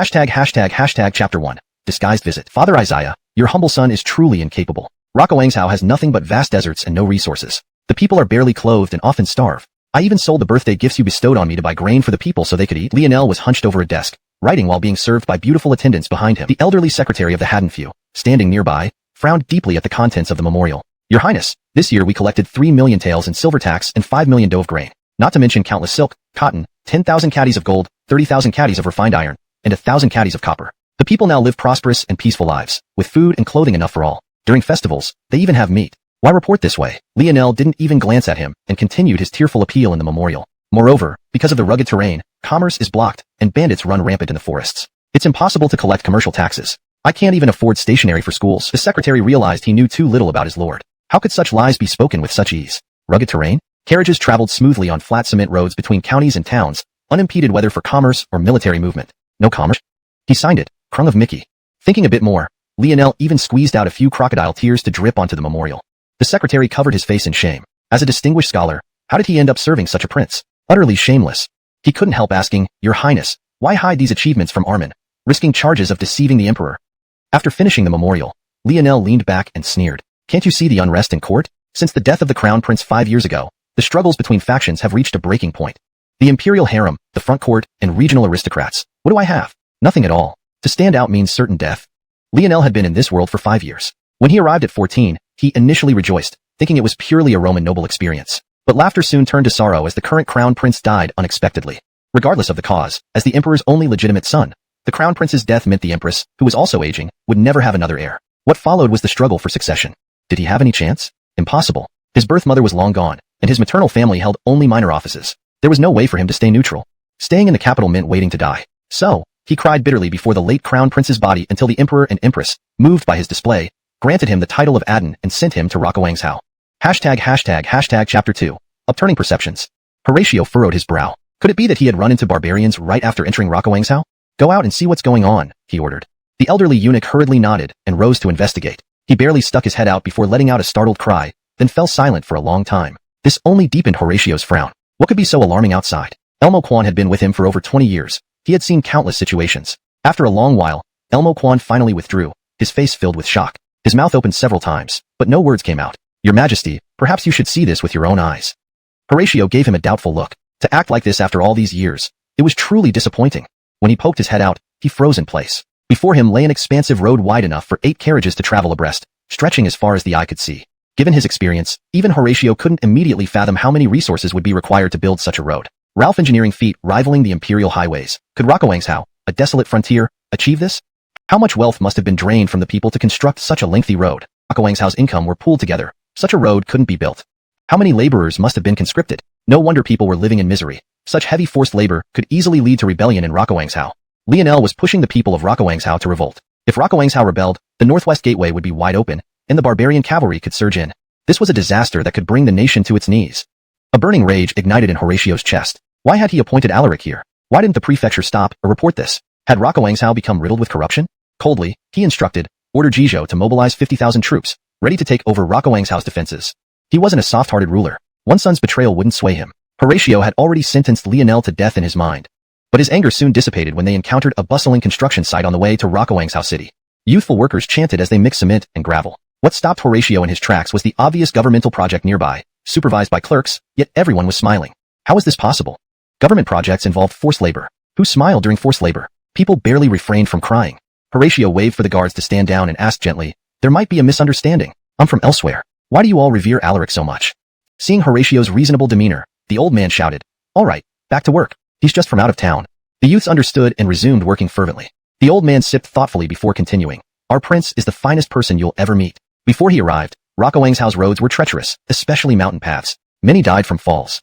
Chapter 1. Disguised visit. Father Isaiah, your humble son is truly incapable. Xuanhuan has nothing but vast deserts and no resources. The people are barely clothed and often starve. I even sold the birthday gifts you bestowed on me to buy grain for the people so they could eat. Lionel was hunched over a desk, writing while being served by beautiful attendants behind him. The elderly secretary of the Haddonfield, standing nearby, frowned deeply at the contents of the memorial. Your Highness, this year we collected 3 million taels in silver tax and 5 million dough of grain, not to mention countless silk, cotton, 10,000 caddies of gold, 30,000 caddies of refined iron, and 1,000 caddies of copper. The people now live prosperous and peaceful lives, with food and clothing enough for all. During festivals, they even have meat. Why report this way? Lionel didn't even glance at him and continued his tearful appeal in the memorial. Moreover, because of the rugged terrain, commerce is blocked and bandits run rampant in the forests. It's impossible to collect commercial taxes. I can't even afford stationery for schools. The secretary realized he knew too little about his lord. How could such lies be spoken with such ease? Rugged terrain? Carriages traveled smoothly on flat cement roads between counties and towns, unimpeded whether for commerce or military movement. No commerce? He signed it, Krung of Mickey. Thinking a bit more, Lionel even squeezed out a few crocodile tears to drip onto the memorial. The secretary covered his face in shame. As a distinguished scholar, how did he end up serving such a prince? Utterly shameless. He couldn't help asking, Your Highness, why hide these achievements from Armin, risking charges of deceiving the emperor? After finishing the memorial, Lionel leaned back and sneered. Can't you see the unrest in court? Since the death of the crown prince 5 years ago, the struggles between factions have reached a breaking point. The imperial harem, the front court, and regional aristocrats. What do I have? Nothing at all. To stand out means certain death. Lionel had been in this world for 5 years. When he arrived at 14, he initially rejoiced, thinking it was purely a Roman noble experience. But laughter soon turned to sorrow as the current crown prince died unexpectedly. Regardless of the cause, as the emperor's only legitimate son, the crown prince's death meant the empress, who was also aging, would never have another heir. What followed was the struggle for succession. Did he have any chance? Impossible. His birth mother was long gone, and his maternal family held only minor offices. There was no way for him to stay neutral. Staying in the capital meant waiting to die. So, he cried bitterly before the late crown prince's body until the emperor and empress, moved by his display, granted him the title of Adden and sent him to Xuanhuan. Chapter 2. Upturning perceptions. Horatio furrowed his brow. Could it be that he had run into barbarians right after entering Xuanhuan? Go out and see what's going on, he ordered. The elderly eunuch hurriedly nodded and rose to investigate. He barely stuck his head out before letting out a startled cry, then fell silent for a long time. This only deepened Horatio's frown. What could be so alarming outside? Elmo Quan had been with him for over 20 years. He had seen countless situations. After a long while, Elmo Quan finally withdrew, his face filled with shock. His mouth opened several times, but no words came out. Your Majesty, perhaps you should see this with your own eyes. Horatio gave him a doubtful look. To act like this after all these years, it was truly disappointing. When he poked his head out, he froze in place. Before him lay an expansive road wide enough for 8 carriages to travel abreast, stretching as far as the eye could see. Given his experience, even Horatio couldn't immediately fathom how many resources would be required to build such a road. Ralph engineering feat rivaling the imperial highways. Could Xuanhuan, a desolate frontier, achieve this? How much wealth must have been drained from the people to construct such a lengthy road? Xuanhuan's income were pooled together. Such a road couldn't be built. How many laborers must have been conscripted? No wonder people were living in misery. Such heavy forced labor could easily lead to rebellion in Xuanhuan. Lionel was pushing the people of Xuanhuan to revolt. If Xuanhuan rebelled, the northwest gateway would be wide open, and the barbarian cavalry could surge in. This was a disaster that could bring the nation to its knees. A burning rage ignited in Horatio's chest. Why had he appointed Alaric here? Why didn't the prefecture stop or report this? Had Xuanhuan become riddled with corruption? Coldly, he instructed, order Guizhou to mobilize 50,000 troops, ready to take over Xuanhuan's defenses. He wasn't a soft-hearted ruler. One son's betrayal wouldn't sway him. Horatio had already sentenced Lionel to death in his mind. But his anger soon dissipated when they encountered a bustling construction site on the way to Xuanhuan city. Youthful workers chanted as they mixed cement and gravel. What stopped Horatio in his tracks was the obvious governmental project nearby, supervised by clerks, yet everyone was smiling. How was this possible? Government projects involved forced labor. Who smiled during forced labor? People barely refrained from crying. Horatio waved for the guards to stand down and asked gently, There might be a misunderstanding. I'm from elsewhere. Why do you all revere Alaric so much? Seeing Horatio's reasonable demeanor, the old man shouted, All right, back to work. He's just from out of town. The youths understood and resumed working fervently. The old man sipped thoughtfully before continuing. Our prince is the finest person you'll ever meet. Before he arrived, Xuanhuan's roads were treacherous, especially mountain paths. Many died from falls.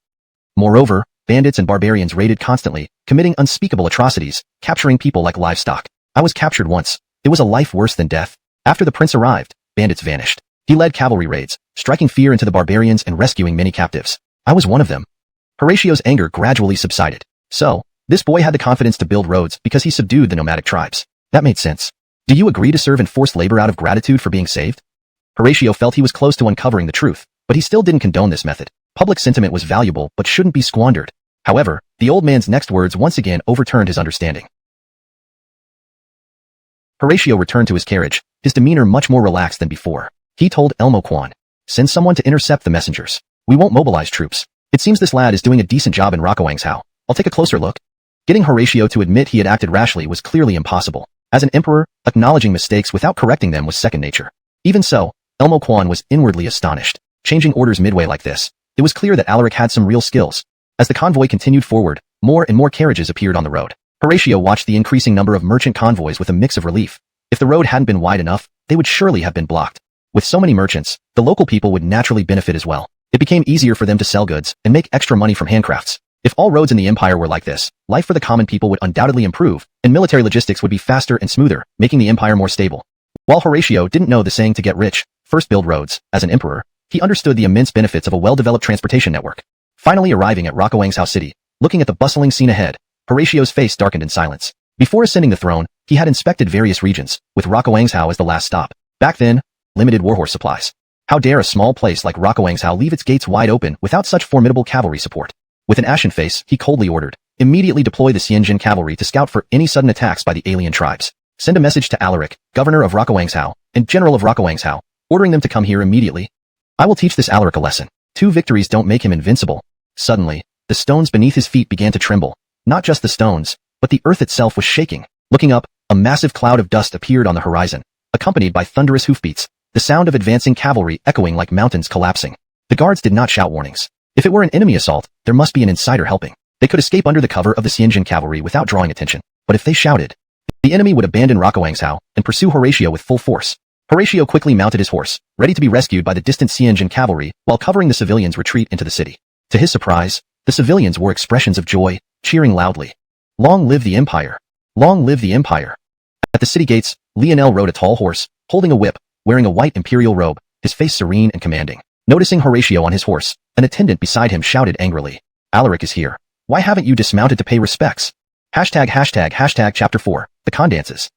Moreover, bandits and barbarians raided constantly, committing unspeakable atrocities, capturing people like livestock. I was captured once. It was a life worse than death. After the prince arrived, bandits vanished. He led cavalry raids, striking fear into the barbarians and rescuing many captives. I was one of them. Horatio's anger gradually subsided. So, this boy had the confidence to build roads because he subdued the nomadic tribes. That made sense. Do you agree to serve in forced labor out of gratitude for being saved? Horatio felt he was close to uncovering the truth, but he still didn't condone this method. Public sentiment was valuable but shouldn't be squandered. However, the old man's next words once again overturned his understanding. Horatio returned to his carriage, his demeanor much more relaxed than before. He told Xuanhuan, "Send someone to intercept the messengers. We won't mobilize troops. It seems this lad is doing a decent job in Liangzhou. I'll take a closer look." Getting Horatio to admit he had acted rashly was clearly impossible. As an emperor, acknowledging mistakes without correcting them was second nature. Even so, Xuanhuan was inwardly astonished. Changing orders midway like this, it was clear that Alaric had some real skills. As the convoy continued forward, more and more carriages appeared on the road. Horatio watched the increasing number of merchant convoys with a mix of relief. If the road hadn't been wide enough, they would surely have been blocked. With so many merchants, the local people would naturally benefit as well. It became easier for them to sell goods and make extra money from handcrafts. If all roads in the empire were like this, life for the common people would undoubtedly improve, and military logistics would be faster and smoother, making the empire more stable. While Horatio didn't know the saying to get rich, first build roads, as an emperor, he understood the immense benefits of a well-developed transportation network. Finally arriving at Liangzhou city, looking at the bustling scene ahead, Horatio's face darkened in silence. Before ascending the throne, he had inspected various regions, with Liangzhou as the last stop. Back then, limited warhorse supplies. How dare a small place like Liangzhou leave its gates wide open without such formidable cavalry support? With an ashen face, he coldly ordered, "Immediately deploy the xiuxian cavalry to scout for any sudden attacks by the alien tribes. Send a message to Alaric, governor of Liangzhou, and general of Liangzhou, ordering them to come here immediately. I will teach this Alaric a lesson. 2 victories don't make him invincible." Suddenly, the stones beneath his feet began to tremble. Not just the stones, but the earth itself was shaking. Looking up, a massive cloud of dust appeared on the horizon, accompanied by thunderous hoofbeats, the sound of advancing cavalry echoing like mountains collapsing. The guards did not shout warnings. If it were an enemy assault, there must be an insider helping. They could escape under the cover of the xiuxian cavalry without drawing attention. But if they shouted, the enemy would abandon Liangzhou and pursue Horatio with full force. Horatio quickly mounted his horse, ready to be rescued by the distant xiuxian cavalry while covering the civilians' retreat into the city. To his surprise, the civilians wore expressions of joy, cheering loudly. "Long live the Empire! Long live the Empire!" At the city gates, Lionel rode a tall horse, holding a whip, wearing a white imperial robe, his face serene and commanding. Noticing Horatio on his horse, an attendant beside him shouted angrily, "Alaric is here. Why haven't you dismounted to pay respects?" Chapter 4, The Con Dances.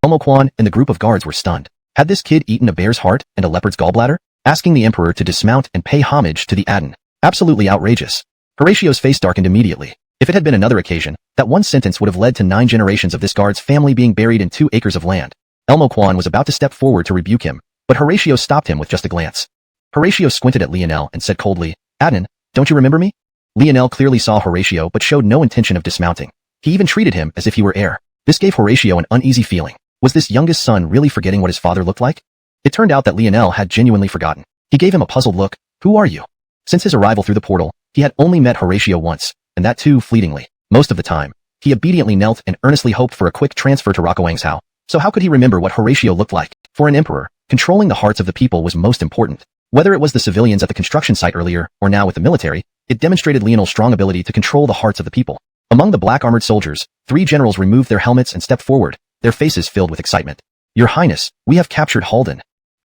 Xuanhuan and the group of guards were stunned. Had this kid eaten a bear's heart and a leopard's gallbladder? Asking the emperor to dismount and pay homage to the Adon. Absolutely outrageous. Horatio's face darkened immediately. If it had been another occasion, that one sentence would have led to 9 generations of this guard's family being buried in 2 acres of land. Xuanhuan was about to step forward to rebuke him, but Horatio stopped him with just a glance. Horatio squinted at Lionel and said coldly, "Adon, don't you remember me?" Lionel clearly saw Horatio but showed no intention of dismounting. He even treated him as if he were heir. This gave Horatio an uneasy feeling. Was this youngest son really forgetting what his father looked like? It turned out that Lionel had genuinely forgotten. He gave him a puzzled look. "Who are you?" Since his arrival through the portal, he had only met Horatio once, and that too fleetingly. Most of the time, he obediently knelt and earnestly hoped for a quick transfer to Liangzhou. So how could he remember what Horatio looked like? For an emperor, controlling the hearts of the people was most important. Whether it was the civilians at the construction site earlier, or now with the military, it demonstrated Lionel's strong ability to control the hearts of the people. Among the black armored soldiers, 3 generals removed their helmets and stepped forward, their faces filled with excitement. "Your Highness, we have captured Halden."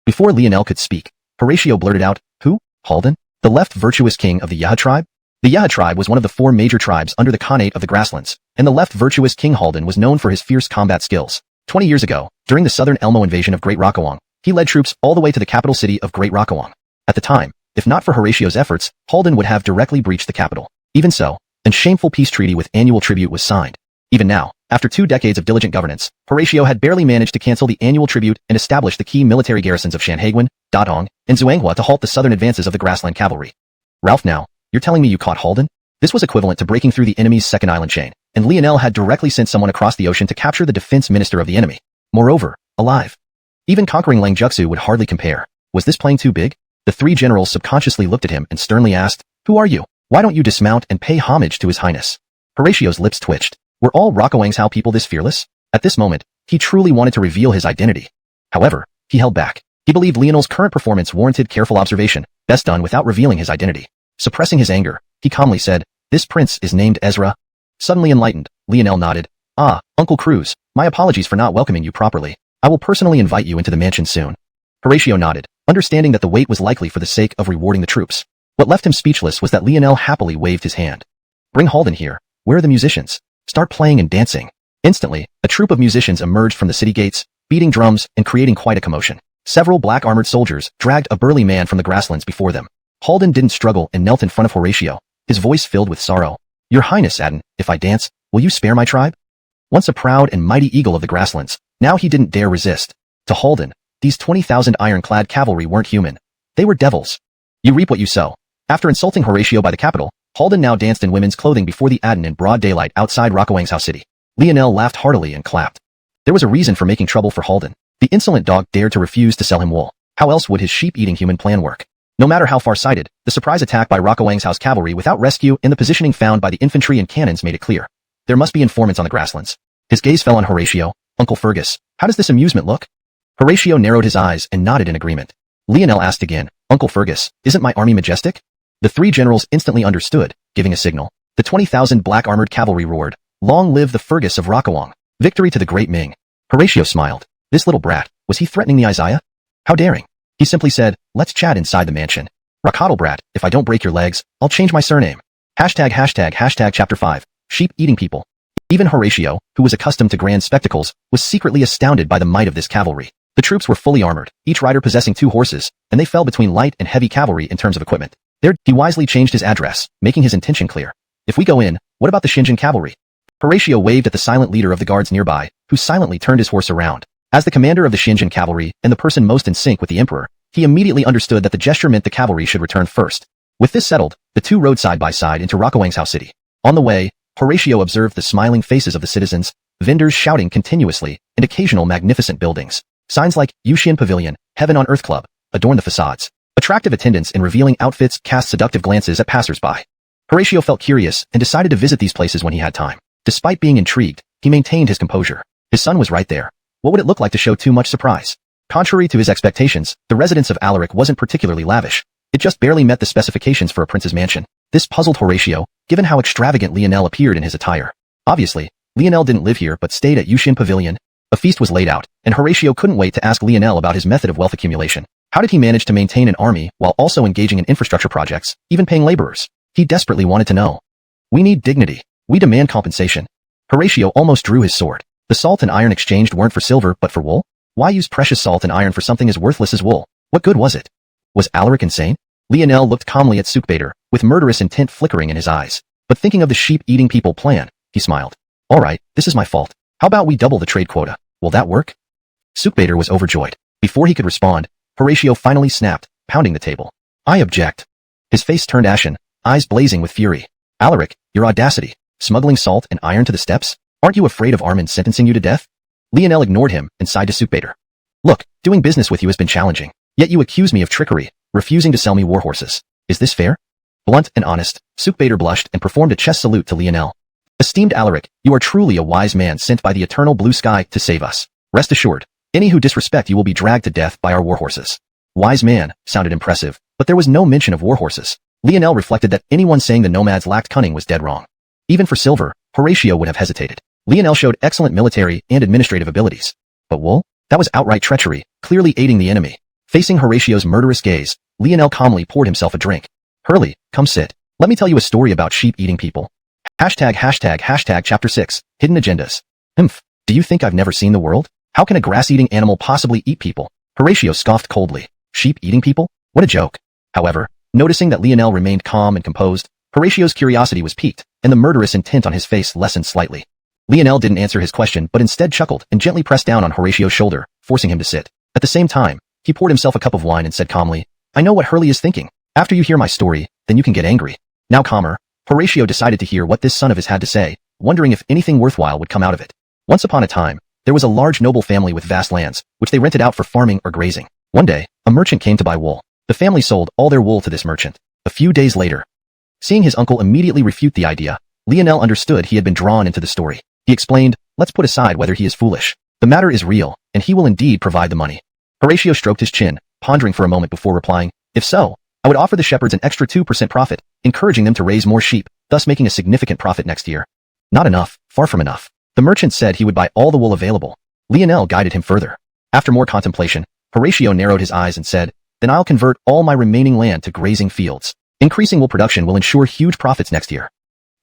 Before Lionel could speak, Horatio blurted out, "Who? Halden? The left virtuous king of the Yeha tribe?" The Yeha tribe was one of the 4 major tribes under the Khanate of the grasslands, and the left virtuous King Halden was known for his fierce combat skills. 20 years ago, during the southern Elmo invasion of Great Liang, he led troops all the way to the capital city of Great Liang. At the time, if not for Horatio's efforts, Halden would have directly breached the capital. Even so, a shameful peace treaty with annual tribute was signed. Even now, after 2 decades of diligent governance, Horatio had barely managed to cancel the annual tribute and establish the key military garrisons of xuanhuan, Dadong, and xuanhuan to halt the southern advances of the grassland cavalry. "Ralph, now, you're telling me you caught Halden?" This was equivalent to breaking through the enemy's second island chain, and Lionel had directly sent someone across the ocean to capture the defense minister of the enemy. Moreover, alive. Even conquering Liangzhou would hardly compare. Was this playing too big? The 3 generals subconsciously looked at him and sternly asked, "Who are you? Why don't you dismount and pay homage to his highness?" Horatio's lips twitched. Were all Liangzhou people this fearless? At this moment, he truly wanted to reveal his identity. However, he held back. He believed Lionel's current performance warranted careful observation, best done without revealing his identity. Suppressing his anger, he calmly said, "This prince is named Ezra." Suddenly enlightened, Lionel nodded. "Ah, Uncle Cruz, my apologies for not welcoming you properly. I will personally invite you into the mansion soon." Horatio nodded, understanding that the wait was likely for the sake of rewarding the troops. What left him speechless was that Lionel happily waved his hand. "Bring Halden here. Where are the musicians? Start playing and dancing." Instantly, a troop of musicians emerged from the city gates, beating drums and creating quite a commotion. Several black armored soldiers dragged a burly man from the grasslands before them. Halden didn't struggle and knelt in front of Horatio, his voice filled with sorrow. "Your Highness Adon, if I dance, will you spare my tribe?" Once a proud and mighty eagle of the grasslands, Now he didn't dare resist. To Halden, these 20,000 ironclad cavalry weren't human. They were devils. You reap what you sow. After insulting Horatio by the capital, Halden now danced in women's clothing before the Adden in broad daylight outside Rockawangzhou city. Lionel laughed heartily and clapped. There was a reason for making trouble for Halden. The insolent dog dared to refuse to sell him wool. How else would his sheep-eating human plan work? No matter how far-sighted, the surprise attack by Rockawangzhou's cavalry without rescue and the positioning found by the infantry and cannons made it clear. There must be informants on the grasslands. His gaze fell on Horatio. Uncle Fergus, how does this amusement look? Horatio narrowed his eyes and nodded in agreement. Lionel asked again, Uncle Fergus, isn't my army majestic? The three generals instantly understood, giving a signal. The 20,000 black-armored cavalry roared, Long live the Fergus of Rockawang! Victory to the Great Ming! Horatio smiled. This little brat, was he threatening the Isaiah? How daring! He simply said, let's chat inside the mansion. Rockhoddle brat, if I don't break your legs, I'll change my surname. ####Chapter 5. Sheep-eating people. Even Horatio, who was accustomed to grand spectacles, was secretly astounded by the might of this cavalry. The troops were fully armored, each rider possessing 2 horses, and they fell between light and heavy cavalry in terms of equipment. There, he wisely changed his address, making his intention clear. If we go in, what about the Xiuxian cavalry? Horatio waved at the silent leader of the guards nearby, who silently turned his horse around. As the commander of the Xiuxian cavalry and the person most in sync with the emperor, he immediately understood that the gesture meant the cavalry should return first. With this settled, the two rode side by side into Rockawangzhou city. On the way, Horatio observed the smiling faces of the citizens, vendors shouting continuously, and occasional magnificent buildings. Signs like Xiuxian Pavilion, Heaven on Earth Club, adorned the facades. Attractive attendants in revealing outfits cast seductive glances at passers-by. Horatio felt curious and decided to visit these places when he had time. Despite being intrigued, he maintained his composure. His son was right there. What would it look like to show too much surprise? Contrary to his expectations, the residence of Alaric wasn't particularly lavish. It just barely met the specifications for a prince's mansion. This puzzled Horatio, given how extravagant Lionel appeared in his attire. Obviously, Lionel didn't live here but stayed at Xiuxian Pavilion. A feast was laid out, and Horatio couldn't wait to ask Lionel about his method of wealth accumulation. How did he manage to maintain an army while also engaging in infrastructure projects, even paying laborers? He desperately wanted to know. We need dignity. We demand compensation. Horatio almost drew his sword. The salt and iron exchanged weren't for silver but for wool? Why use precious salt and iron for something as worthless as wool? What good was it? Was Alaric insane? Lionel looked calmly at Sukhbader, with murderous intent flickering in his eyes. But thinking of the sheep-eating people plan, he smiled. All right, this is my fault. How about we double the trade quota? Will that work? Sukhbader was overjoyed. Before he could respond, Horatio finally snapped, pounding the table. I object. His face turned ashen, eyes blazing with fury. Alaric, your audacity. Smuggling salt and iron to the steppes? Aren't you afraid of Armand sentencing you to death? Lionel ignored him and sighed to Sukhbader. Look, doing business with you has been challenging. Yet you accuse me of trickery, refusing to sell me war horses. Is this fair? Blunt and honest, Sukhbader blushed and performed a chest salute to Lionel. Esteemed Alaric, you are truly a wise man sent by the eternal blue sky to save us. Rest assured, any who disrespect you will be dragged to death by our war horses. Wise man sounded impressive, but there was no mention of war horses. Lionel reflected that anyone saying the nomads lacked cunning was dead wrong. Even for silver, Horatio would have hesitated. Lionel showed excellent military and administrative abilities. But wool? That was outright treachery, clearly aiding the enemy. Facing Horatio's murderous gaze, Lionel calmly poured himself a drink. Hurley, come sit. Let me tell you a story about sheep-eating people. Chapter 6, Hidden Agendas. Do you think I've never seen the world? How can a grass-eating animal possibly eat people? Horatio scoffed coldly. Sheep-eating people? What a joke. However, noticing that Lionel remained calm and composed, Horatio's curiosity was piqued, and the murderous intent on his face lessened slightly. Lionel didn't answer his question but instead chuckled and gently pressed down on Horatio's shoulder, forcing him to sit. At the same time, he poured himself a cup of wine and said calmly, I know what Hurley is thinking. After you hear my story, then you can get angry. Now calmer, Horatio decided to hear what this son of his had to say, wondering if anything worthwhile would come out of it. Once upon a time, there was a large noble family with vast lands, which they rented out for farming or grazing. One day, a merchant came to buy wool. The family sold all their wool to this merchant. A few days later, seeing his uncle immediately refute the idea, Lionel understood he had been drawn into the story. He explained, let's put aside whether he is foolish. The matter is real, and he will indeed provide the money. Horatio stroked his chin, pondering for a moment before replying, if so, I would offer the shepherds an extra 2% profit, encouraging them to raise more sheep, thus making a significant profit next year. Not enough, far from enough. The merchant said he would buy all the wool available. Lionel guided him further. After more contemplation, Horatio narrowed his eyes and said, then I'll convert all my remaining land to grazing fields. Increasing wool production will ensure huge profits next year.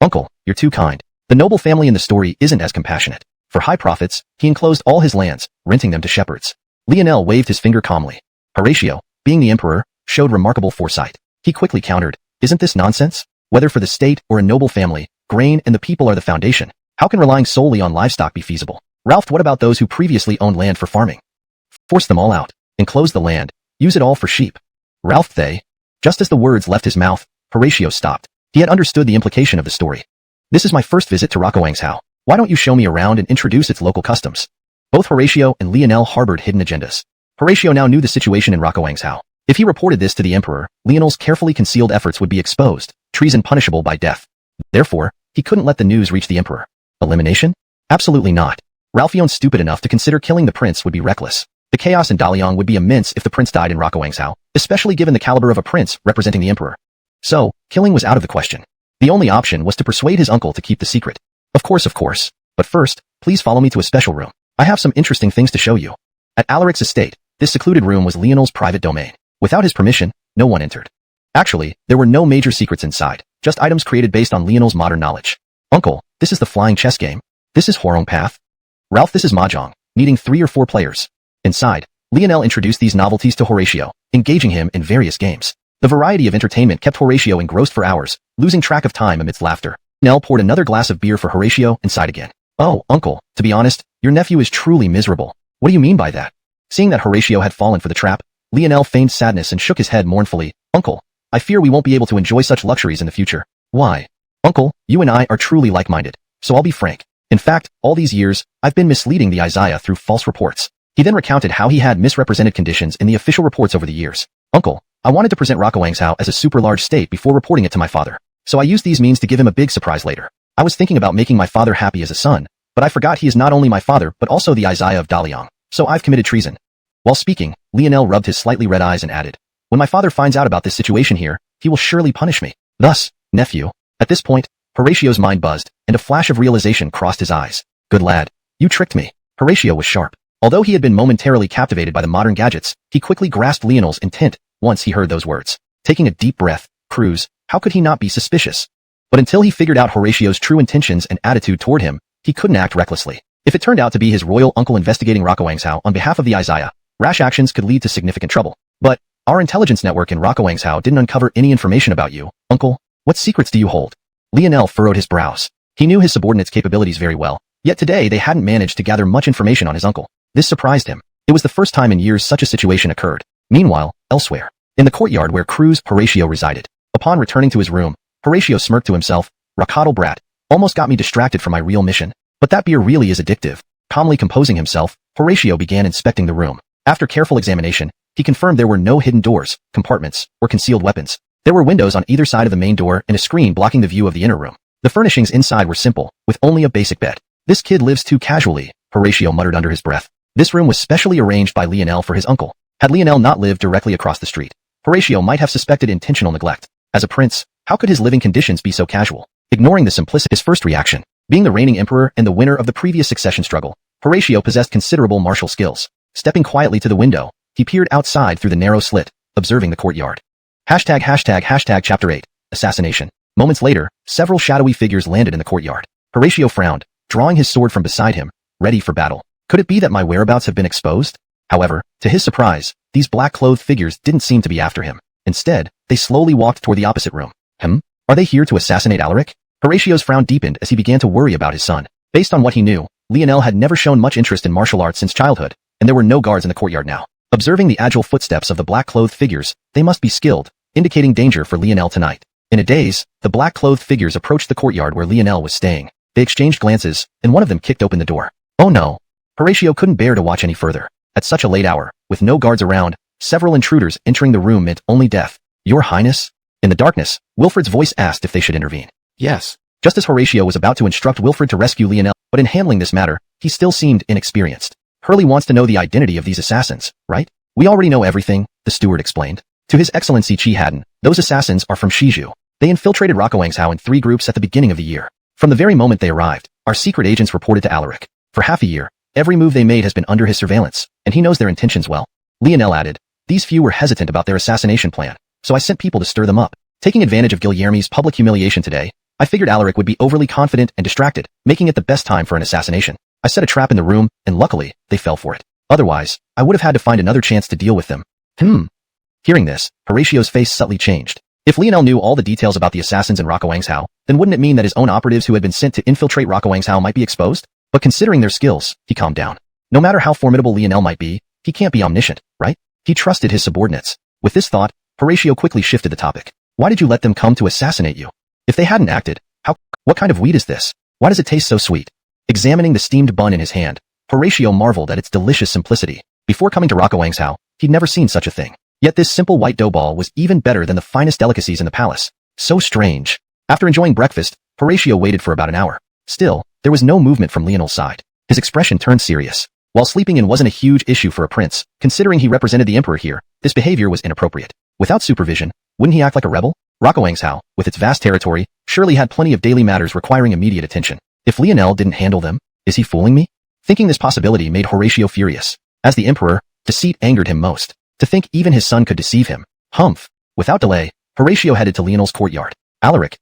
Uncle, you're too kind. The noble family in the story isn't as compassionate. For high profits, he enclosed all his lands, renting them to shepherds. Lionel waved his finger calmly. Horatio, being the emperor, showed remarkable foresight. He quickly countered, isn't this nonsense? Whether for the state or a noble family, grain and the people are the foundation. How can relying solely on livestock be feasible? Ralph, what about those who previously owned land for farming? Force them all out. Enclose the land. Use it all for sheep. Ralph, they... Just as the words left his mouth, Horatio stopped. He had understood the implication of the story. This is my first visit to Xuanhuan. Why don't you show me around and introduce its local customs? Both Horatio and Lionel harbored hidden agendas. Horatio now knew the situation in Xuanhuan. If he reported this to the emperor, Lionel's carefully concealed efforts would be exposed, treason punishable by death. Therefore, he couldn't let the news reach the emperor. Elimination? Absolutely not. Ralphion's stupid enough to consider killing the prince would be reckless. The chaos in Daliang would be immense if the prince died in Xuanhuan, especially given the caliber of a prince representing the emperor. So, killing was out of the question. The only option was to persuade his uncle to keep the secret. Of course. But first, please follow me to a special room. I have some interesting things to show you. At Alaric's estate, this secluded room was Lionel's private domain. Without his permission, no one entered. Actually, there were no major secrets inside, just items created based on Lionel's modern knowledge. Uncle, this is the flying chess game. This is Huarong Path. Ralph, this is Mahjong, needing 3 or 4 players. Inside, Lionel introduced these novelties to Horatio, engaging him in various games. The variety of entertainment kept Horatio engrossed for hours, losing track of time amidst laughter. Lionel poured another glass of beer for Horatio and sighed again. Oh, uncle, to be honest, your nephew is truly miserable. What do you mean by that? Seeing that Horatio had fallen for the trap, Lionel feigned sadness and shook his head mournfully. Uncle, I fear we won't be able to enjoy such luxuries in the future. Why? Uncle, you and I are truly like-minded, so I'll be frank. In fact, all these years, I've been misleading the Isaiah through false reports. He then recounted how he had misrepresented conditions in the official reports over the years. Uncle, I wanted to present Xuanhuan as a super large state before reporting it to my father. So I used these means to give him a big surprise later. I was thinking about making my father happy as a son, but I forgot he is not only my father but also the Isaiah of Daliang. So I've committed treason. While speaking, Lionel rubbed his slightly red eyes and added, when my father finds out about this situation here, he will surely punish me. Thus, nephew. At this point, Horatio's mind buzzed, and a flash of realization crossed his eyes. Good lad. You tricked me. Horatio was sharp. Although he had been momentarily captivated by the modern gadgets, he quickly grasped Lionel's intent once he heard those words. Taking a deep breath, Cruz, how could he not be suspicious? But until he figured out Horatio's true intentions and attitude toward him, he couldn't act recklessly. If it turned out to be his royal uncle investigating Xuanhuan on behalf of the Isaiah, rash actions could lead to significant trouble. But our intelligence network in Xuanhuan didn't uncover any information about you, uncle. What secrets do you hold? Lionel furrowed his brows. He knew his subordinates' capabilities very well, yet today they hadn't managed to gather much information on his uncle. This surprised him. It was the first time in years such a situation occurred. Meanwhile, elsewhere, in the courtyard where Cruz Horatio resided. Upon returning to his room, Horatio smirked to himself, Rakatl brat, almost got me distracted from my real mission. But that beer really is addictive. Calmly composing himself, Horatio began inspecting the room. After careful examination, he confirmed there were no hidden doors, compartments, or concealed weapons. There were windows on either side of the main door and a screen blocking the view of the inner room. The furnishings inside were simple, with only a basic bed. This kid lives too casually, Horatio muttered under his breath. This room was specially arranged by Lionel for his uncle. Had Lionel not lived directly across the street, Horatio might have suspected intentional neglect. As a prince, how could his living conditions be so casual? Ignoring the simplicity, his first reaction. Being the reigning emperor and the winner of the previous succession struggle, Horatio possessed considerable martial skills. Stepping quietly to the window, he peered outside through the narrow slit, observing the courtyard. ##### Chapter 8. Assassination. Moments later, several shadowy figures landed in the courtyard. Horatio frowned, drawing his sword from beside him, ready for battle. Could it be that my whereabouts have been exposed? However, to his surprise, these black-clothed figures didn't seem to be after him. Instead, they slowly walked toward the opposite room. Are they here to assassinate Alaric? Horatio's frown deepened as he began to worry about his son. Based on what he knew, Lionel had never shown much interest in martial arts since childhood, and there were no guards in the courtyard now. Observing the agile footsteps of the black-clothed figures, they must be skilled, indicating danger for Lionel tonight. In a daze, the black-clothed figures approached the courtyard where Lionel was staying. They exchanged glances, and one of them kicked open the door. Oh no! Horatio couldn't bear to watch any further. At such a late hour, with no guards around, several intruders entering the room meant only death. Your Highness? In the darkness, Wilfred's voice asked if they should intervene. Yes. Just as Horatio was about to instruct Wilfred to rescue Lionel, but in handling this matter, he still seemed inexperienced. Hurley wants to know the identity of these assassins, right? We already know everything, the steward explained. To His Excellency Chi Haddon, those assassins are from Xizhu. They infiltrated Xuanhuan in 3 groups at the beginning of the year. From the very moment they arrived, our secret agents reported to Alaric. For half a year, every move they made has been under his surveillance, and he knows their intentions well. Lionel added, these few were hesitant about their assassination plan, so I sent people to stir them up. Taking advantage of Guilherme's public humiliation today, I figured Alaric would be overly confident and distracted, making it the best time for an assassination. I set a trap in the room, and luckily, they fell for it. Otherwise, I would have had to find another chance to deal with them. Hearing this, Horatio's face subtly changed. If Lionel knew all the details about the assassins in Xuanhuan, then wouldn't it mean that his own operatives who had been sent to infiltrate Xuanhuan might be exposed? But considering their skills, he calmed down. No matter how formidable Lionel might be, he can't be omniscient, right? He trusted his subordinates. With this thought, Horatio quickly shifted the topic. Why did you let them come to assassinate you? If they hadn't acted, what kind of wheat is this? Why does it taste so sweet? Examining the steamed bun in his hand, Horatio marveled at its delicious simplicity. Before coming to Liangzhou, he'd never seen such a thing. Yet this simple white dough ball was even better than the finest delicacies in the palace. So strange. After enjoying breakfast, Horatio waited for about an hour. Still, there was no movement from Lionel's side. His expression turned serious. While sleeping in wasn't a huge issue for a prince, considering he represented the emperor here, this behavior was inappropriate. Without supervision, wouldn't he act like a rebel? Liangzhou, with its vast territory, surely had plenty of daily matters requiring immediate attention. If Lionel didn't handle them, is he fooling me? Thinking this possibility made Horatio furious. As the emperor, deceit angered him most. To think even his son could deceive him. Humph. Without delay, Horatio headed to Lionel's courtyard. Alaric.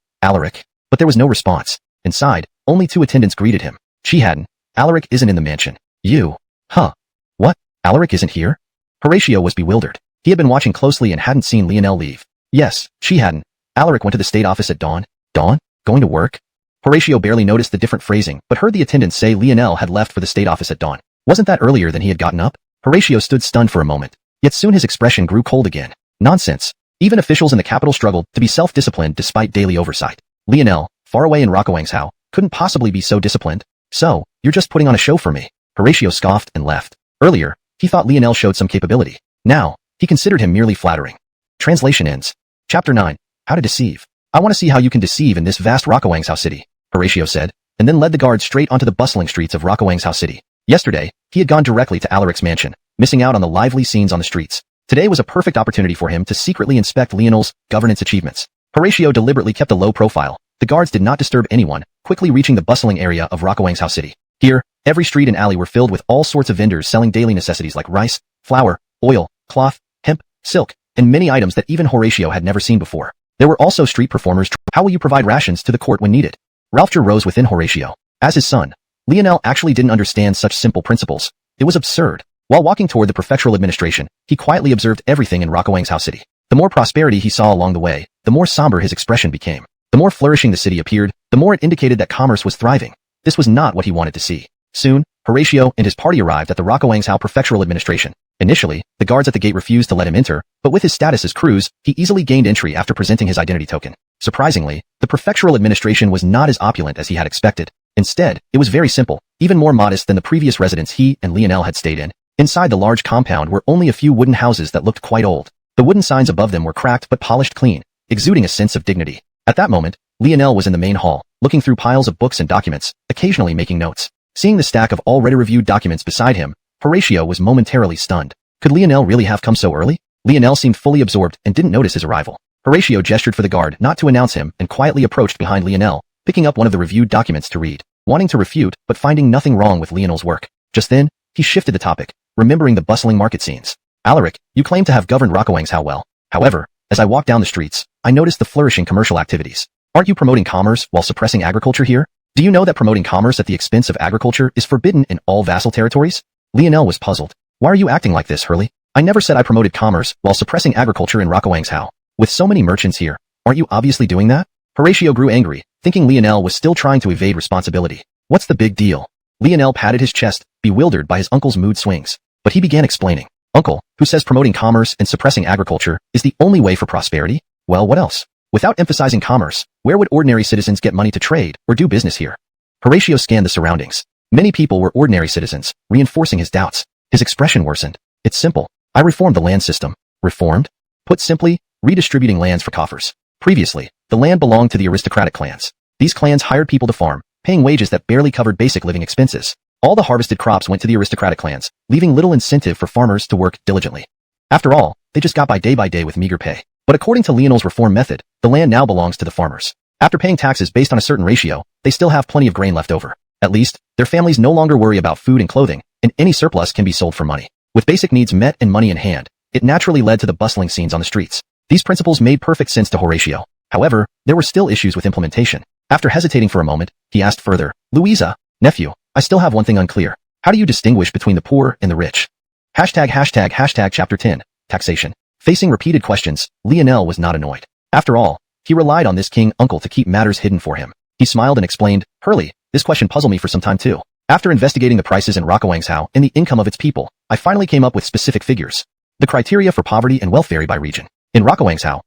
But there was no response. Inside, only two attendants greeted him. Xiuxian. Alaric isn't in the mansion. You. Huh. What? Alaric isn't here? Horatio was bewildered. He had been watching closely and hadn't seen Lionel leave. Yes, Xiuxian. Alaric went to the state office at dawn. Dawn? Going to work? Horatio barely noticed the different phrasing, but heard the attendant say Lionel had left for the state office at dawn. Wasn't that earlier than he had gotten up? Horatio stood stunned for a moment. Yet soon his expression grew cold again. Nonsense. Even officials in the capital struggled to be self-disciplined despite daily oversight. Lionel, far away in Liangzhou, couldn't possibly be so disciplined. So, you're just putting on a show for me. Horatio scoffed and left. Earlier, he thought Lionel showed some capability. Now, he considered him merely flattering. Translation ends. Chapter 9. How to deceive. I want to see how you can deceive in this vast Liangzhou city, Horatio said, and then led the guard straight onto the bustling streets of Liangzhou city. Yesterday, he had gone directly to Alaric's mansion, missing out on the lively scenes on the streets. Today was a perfect opportunity for him to secretly inspect Lionel's governance achievements. Horatio deliberately kept a low profile. The guards did not disturb anyone, quickly reaching the bustling area of Liangzhou city. Here, every street and alley were filled with all sorts of vendors selling daily necessities like rice, flour, oil, cloth, hemp, silk, and many items that even Horatio had never seen before. There were also street performers. How will you provide rations to the court when needed? Ralphja rose within Horatio. As his son, Lionel actually didn't understand such simple principles. It was absurd. While walking toward the prefectural administration, he quietly observed everything in Liangzhou city. The more prosperity he saw along the way, the more somber his expression became. The more flourishing the city appeared, the more it indicated that commerce was thriving. This was not what he wanted to see. Soon, Horatio and his party arrived at the Liangzhou prefectural administration. Initially, the guards at the gate refused to let him enter, but with his status as Cruz, he easily gained entry after presenting his identity token. Surprisingly, the prefectural administration was not as opulent as he had expected. Instead, it was very simple, even more modest than the previous residence he and Lionel had stayed in. Inside the large compound were only a few wooden houses that looked quite old. The wooden signs above them were cracked but polished clean, exuding a sense of dignity. At that moment, Lionel was in the main hall, looking through piles of books and documents, occasionally making notes. Seeing the stack of already reviewed documents beside him, Horatio was momentarily stunned. Could Lionel really have come so early? Lionel seemed fully absorbed and didn't notice his arrival. Horatio gestured for the guard not to announce him and quietly approached behind Lionel, picking up one of the reviewed documents to read, wanting to refute but finding nothing wrong with Lionel's work. Just then, he shifted the topic, remembering the bustling market scenes. Alaric, you claim to have governed Liangzhou well. However, as I walked down the streets, I noticed the flourishing commercial activities. Aren't you promoting commerce while suppressing agriculture here? Do you know that promoting commerce at the expense of agriculture is forbidden in all vassal territories? Lionel was puzzled. Why are you acting like this, Hurley? I never said I promoted commerce while suppressing agriculture in Liangzhou. With so many merchants here, aren't you obviously doing that? Horatio grew angry, thinking Lionel was still trying to evade responsibility. What's the big deal? Lionel patted his chest, bewildered by his uncle's mood swings. But he began explaining. Uncle, who says promoting commerce and suppressing agriculture is the only way for prosperity? Well, what else? Without emphasizing commerce, where would ordinary citizens get money to trade or do business here? Horatio scanned the surroundings. Many people were ordinary citizens, reinforcing his doubts. His expression worsened. It's simple. I reformed the land system. Reformed? Put simply, redistributing lands for coffers. Previously, the land belonged to the aristocratic clans. These clans hired people to farm, paying wages that barely covered basic living expenses. All the harvested crops went to the aristocratic clans, leaving little incentive for farmers to work diligently. After all, they just got by day with meager pay. But according to Lionel's reform method, the land now belongs to the farmers. After paying taxes based on a certain ratio, they still have plenty of grain left over. At least, their families no longer worry about food and clothing, and any surplus can be sold for money. With basic needs met and money in hand, it naturally led to the bustling scenes on the streets. These principles made perfect sense to Horatio. However, there were still issues with implementation. After hesitating for a moment, he asked further, Louisa, nephew, I still have one thing unclear. How do you distinguish between the poor and the rich? ##### Chapter 10, Taxation. Facing repeated questions, Lionel was not annoyed. After all, he relied on this king uncle to keep matters hidden for him. He smiled and explained, Hurley, this question puzzled me for some time too. After investigating the prices in Liangzhou and the income of its people, I finally came up with specific figures. The criteria for poverty and wealth vary by region. In Liangzhou,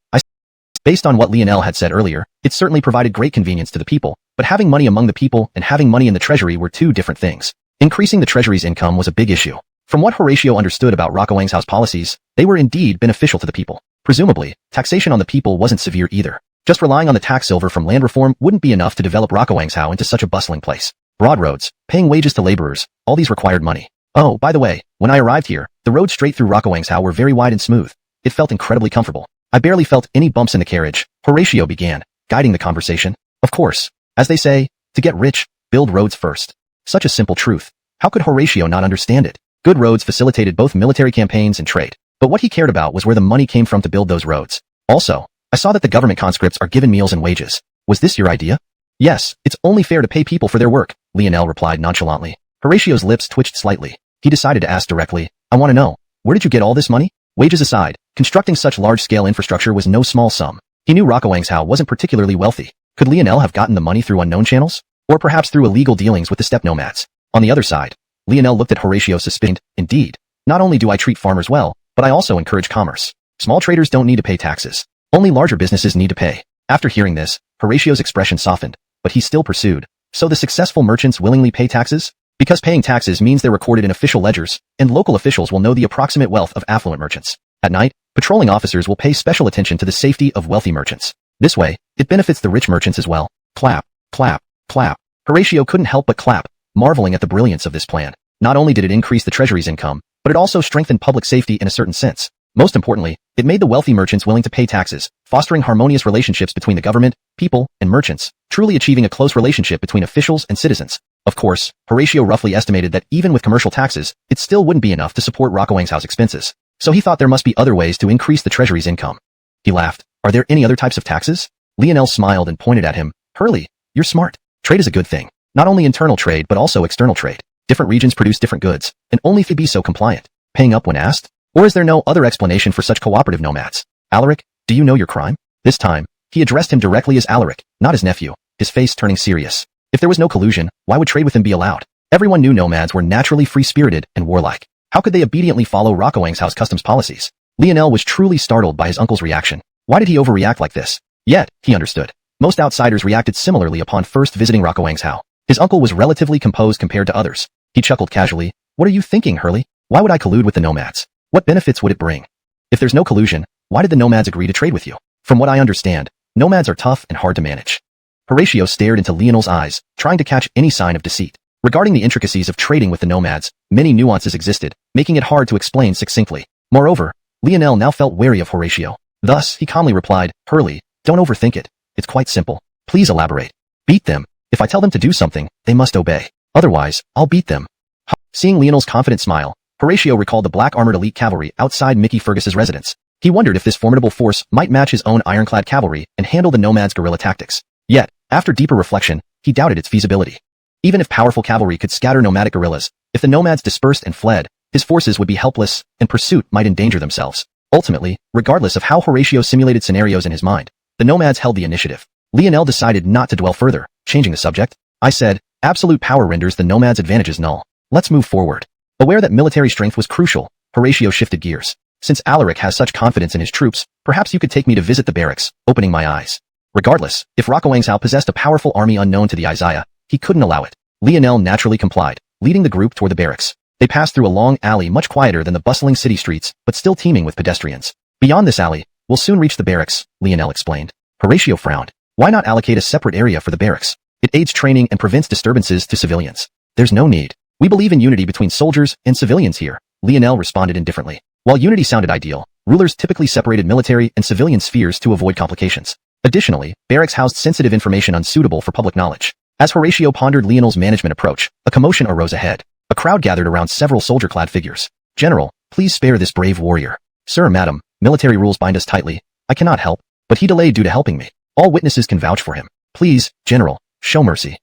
based on what Lionel had said earlier, it certainly provided great convenience to the people, but having money among the people and having money in the treasury were two different things. Increasing the treasury's income was a big issue. From what Horatio understood about Liangzhou's policies, they were indeed beneficial to the people. Presumably, taxation on the people wasn't severe either. Just relying on the tax silver from land reform wouldn't be enough to develop Liangzhou into such a bustling place. Broad roads, paying wages to laborers, all these required money. Oh, by the way, when I arrived here, the roads straight through Liangzhou were very wide and smooth. It felt incredibly comfortable. I barely felt any bumps in the carriage. Horatio began, guiding the conversation. Of course, as they say, to get rich, build roads first. Such a simple truth. How could Horatio not understand it? Good roads facilitated both military campaigns and trade. But what he cared about was where the money came from to build those roads. Also, I saw that the government conscripts are given meals and wages. Was this your idea? Yes, it's only fair to pay people for their work, Lionel replied nonchalantly. Horatio's lips twitched slightly. He decided to ask directly, I want to know, where did you get all this money? Wages aside, constructing such large-scale infrastructure was no small sum. He knew Liangzhou wasn't particularly wealthy. Could Lionel have gotten the money through unknown channels? Or perhaps through illegal dealings with the steppe nomads? On the other side, Lionel looked at Horatio suspicious. Indeed, not only do I treat farmers well, but I also encourage commerce. Small traders don't need to pay taxes. Only larger businesses need to pay. After hearing this, Horatio's expression softened, but he still pursued. So the successful merchants willingly pay taxes? Because paying taxes means they're recorded in official ledgers, and local officials will know the approximate wealth of affluent merchants. At night, patrolling officers will pay special attention to the safety of wealthy merchants. This way, it benefits the rich merchants as well. Clap, clap, clap. Horatio couldn't help but clap, marveling at the brilliance of this plan. Not only did it increase the treasury's income, but it also strengthened public safety in a certain sense. Most importantly, it made the wealthy merchants willing to pay taxes, fostering harmonious relationships between the government, people, and merchants, truly achieving a close relationship between officials and citizens. Of course, Horatio roughly estimated that even with commercial taxes, it still wouldn't be enough to support Liangzhou's expenses. So he thought there must be other ways to increase the treasury's income. He laughed. Are there any other types of taxes? Lionel smiled and pointed at him. Hurley, you're smart. Trade is a good thing. Not only internal trade but also external trade. Different regions produce different goods, and only if you be so compliant. Paying up when asked? Or is there no other explanation for such cooperative nomads? Alaric, do you know your crime? This time, he addressed him directly as Alaric, not his nephew, his face turning serious. If there was no collusion, why would trade with him be allowed? Everyone knew nomads were naturally free-spirited and warlike. How could they obediently follow Liangzhou's customs policies? Lionel was truly startled by his uncle's reaction. Why did he overreact like this? Yet, he understood. Most outsiders reacted similarly upon first visiting Liangzhou. His uncle was relatively composed compared to others. He chuckled casually. What are you thinking, Hurley? Why would I collude with the nomads? What benefits would it bring? If there's no collusion, why did the nomads agree to trade with you? From what I understand, nomads are tough and hard to manage. Horatio stared into Lionel's eyes, trying to catch any sign of deceit. Regarding the intricacies of trading with the nomads, many nuances existed, making it hard to explain succinctly. Moreover, Lionel now felt wary of Horatio. Thus, he calmly replied, Hurley, don't overthink it. It's quite simple. Please elaborate. Beat them. If I tell them to do something, they must obey. Otherwise, I'll beat them. Seeing Lionel's confident smile, Horatio recalled the black armored elite cavalry outside Mickey Fergus's residence. He wondered if this formidable force might match his own ironclad cavalry and handle the nomads' guerrilla tactics. Yet, after deeper reflection, he doubted its feasibility. Even if powerful cavalry could scatter nomadic guerrillas, if the nomads dispersed and fled, his forces would be helpless, and pursuit might endanger themselves. Ultimately, regardless of how Horatio simulated scenarios in his mind, the nomads held the initiative. Lionel decided not to dwell further, changing the subject. I said, absolute power renders the nomads' advantages null. Let's move forward. Aware that military strength was crucial, Horatio shifted gears. Since Alaric has such confidence in his troops, perhaps you could take me to visit the barracks, opening my eyes. Regardless, if Liangzhou possessed a powerful army unknown to the Isaiah, he couldn't allow it. Lionel naturally complied, leading the group toward the barracks. They passed through a long alley much quieter than the bustling city streets, but still teeming with pedestrians. Beyond this alley, we'll soon reach the barracks, Lionel explained. Horatio frowned. Why not allocate a separate area for the barracks? It aids training and prevents disturbances to civilians. There's no need. We believe in unity between soldiers and civilians here, Lionel responded indifferently. While unity sounded ideal, rulers typically separated military and civilian spheres to avoid complications. Additionally, barracks housed sensitive information unsuitable for public knowledge. As Horatio pondered Lionel's management approach, a commotion arose ahead. A crowd gathered around several soldier-clad figures. General, please spare this brave warrior. Sir, madam, military rules bind us tightly. I cannot help, but he delayed due to helping me. All witnesses can vouch for him. Please, General, show mercy.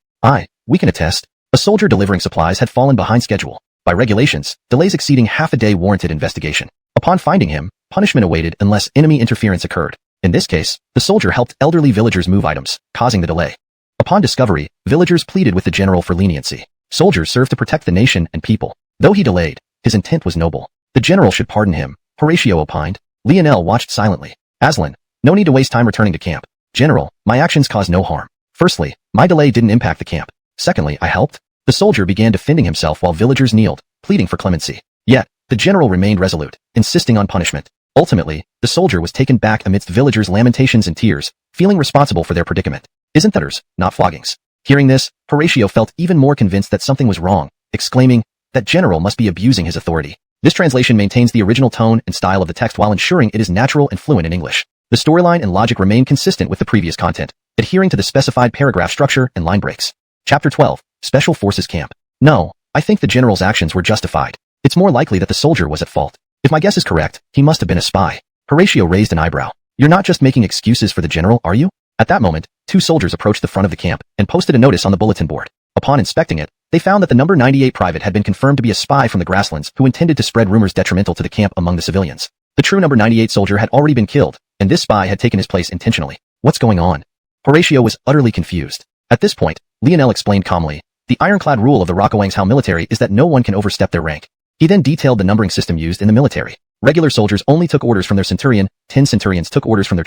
We can attest. A soldier delivering supplies had fallen behind schedule. By regulations, delays exceeding half a day warranted investigation. Upon finding him, punishment awaited unless enemy interference occurred. In this case, the soldier helped elderly villagers move items, causing the delay. Upon discovery, villagers pleaded with the general for leniency. Soldiers serve to protect the nation and people. Though he delayed, his intent was noble. The general should pardon him, Horatio opined. Lionel watched silently. Aslan, no need to waste time returning to camp. General, my actions caused no harm. Firstly, my delay didn't impact the camp. Secondly, I helped. The soldier began defending himself while villagers kneeled, pleading for clemency. Yet, the general remained resolute, insisting on punishment. Ultimately, the soldier was taken back amidst villagers' lamentations and tears, feeling responsible for their predicament. Isn't that ours, not floggings? Hearing this, Horatio felt even more convinced that something was wrong, exclaiming, that general must be abusing his authority. This translation maintains the original tone and style of the text while ensuring it is natural and fluent in English. The storyline and logic remain consistent with the previous content, adhering to the specified paragraph structure and line breaks. Chapter 12, Special Forces Camp. No, I think the general's actions were justified. It's more likely that the soldier was at fault. If my guess is correct, he must have been a spy. Horatio raised an eyebrow. You're not just making excuses for the general, are you? At that moment, two soldiers approached the front of the camp and posted a notice on the bulletin board. Upon inspecting it, they found that the number 98 private had been confirmed to be a spy from the grasslands who intended to spread rumors detrimental to the camp among the civilians. The true number 98 soldier had already been killed, and this spy had taken his place intentionally. What's going on? Horatio was utterly confused. At this point, Lionel explained calmly, the ironclad rule of the Xuanhuan military is that no one can overstep their rank. He then detailed the numbering system used in the military. Regular soldiers only took orders from their centurion, 10 centurions took orders from their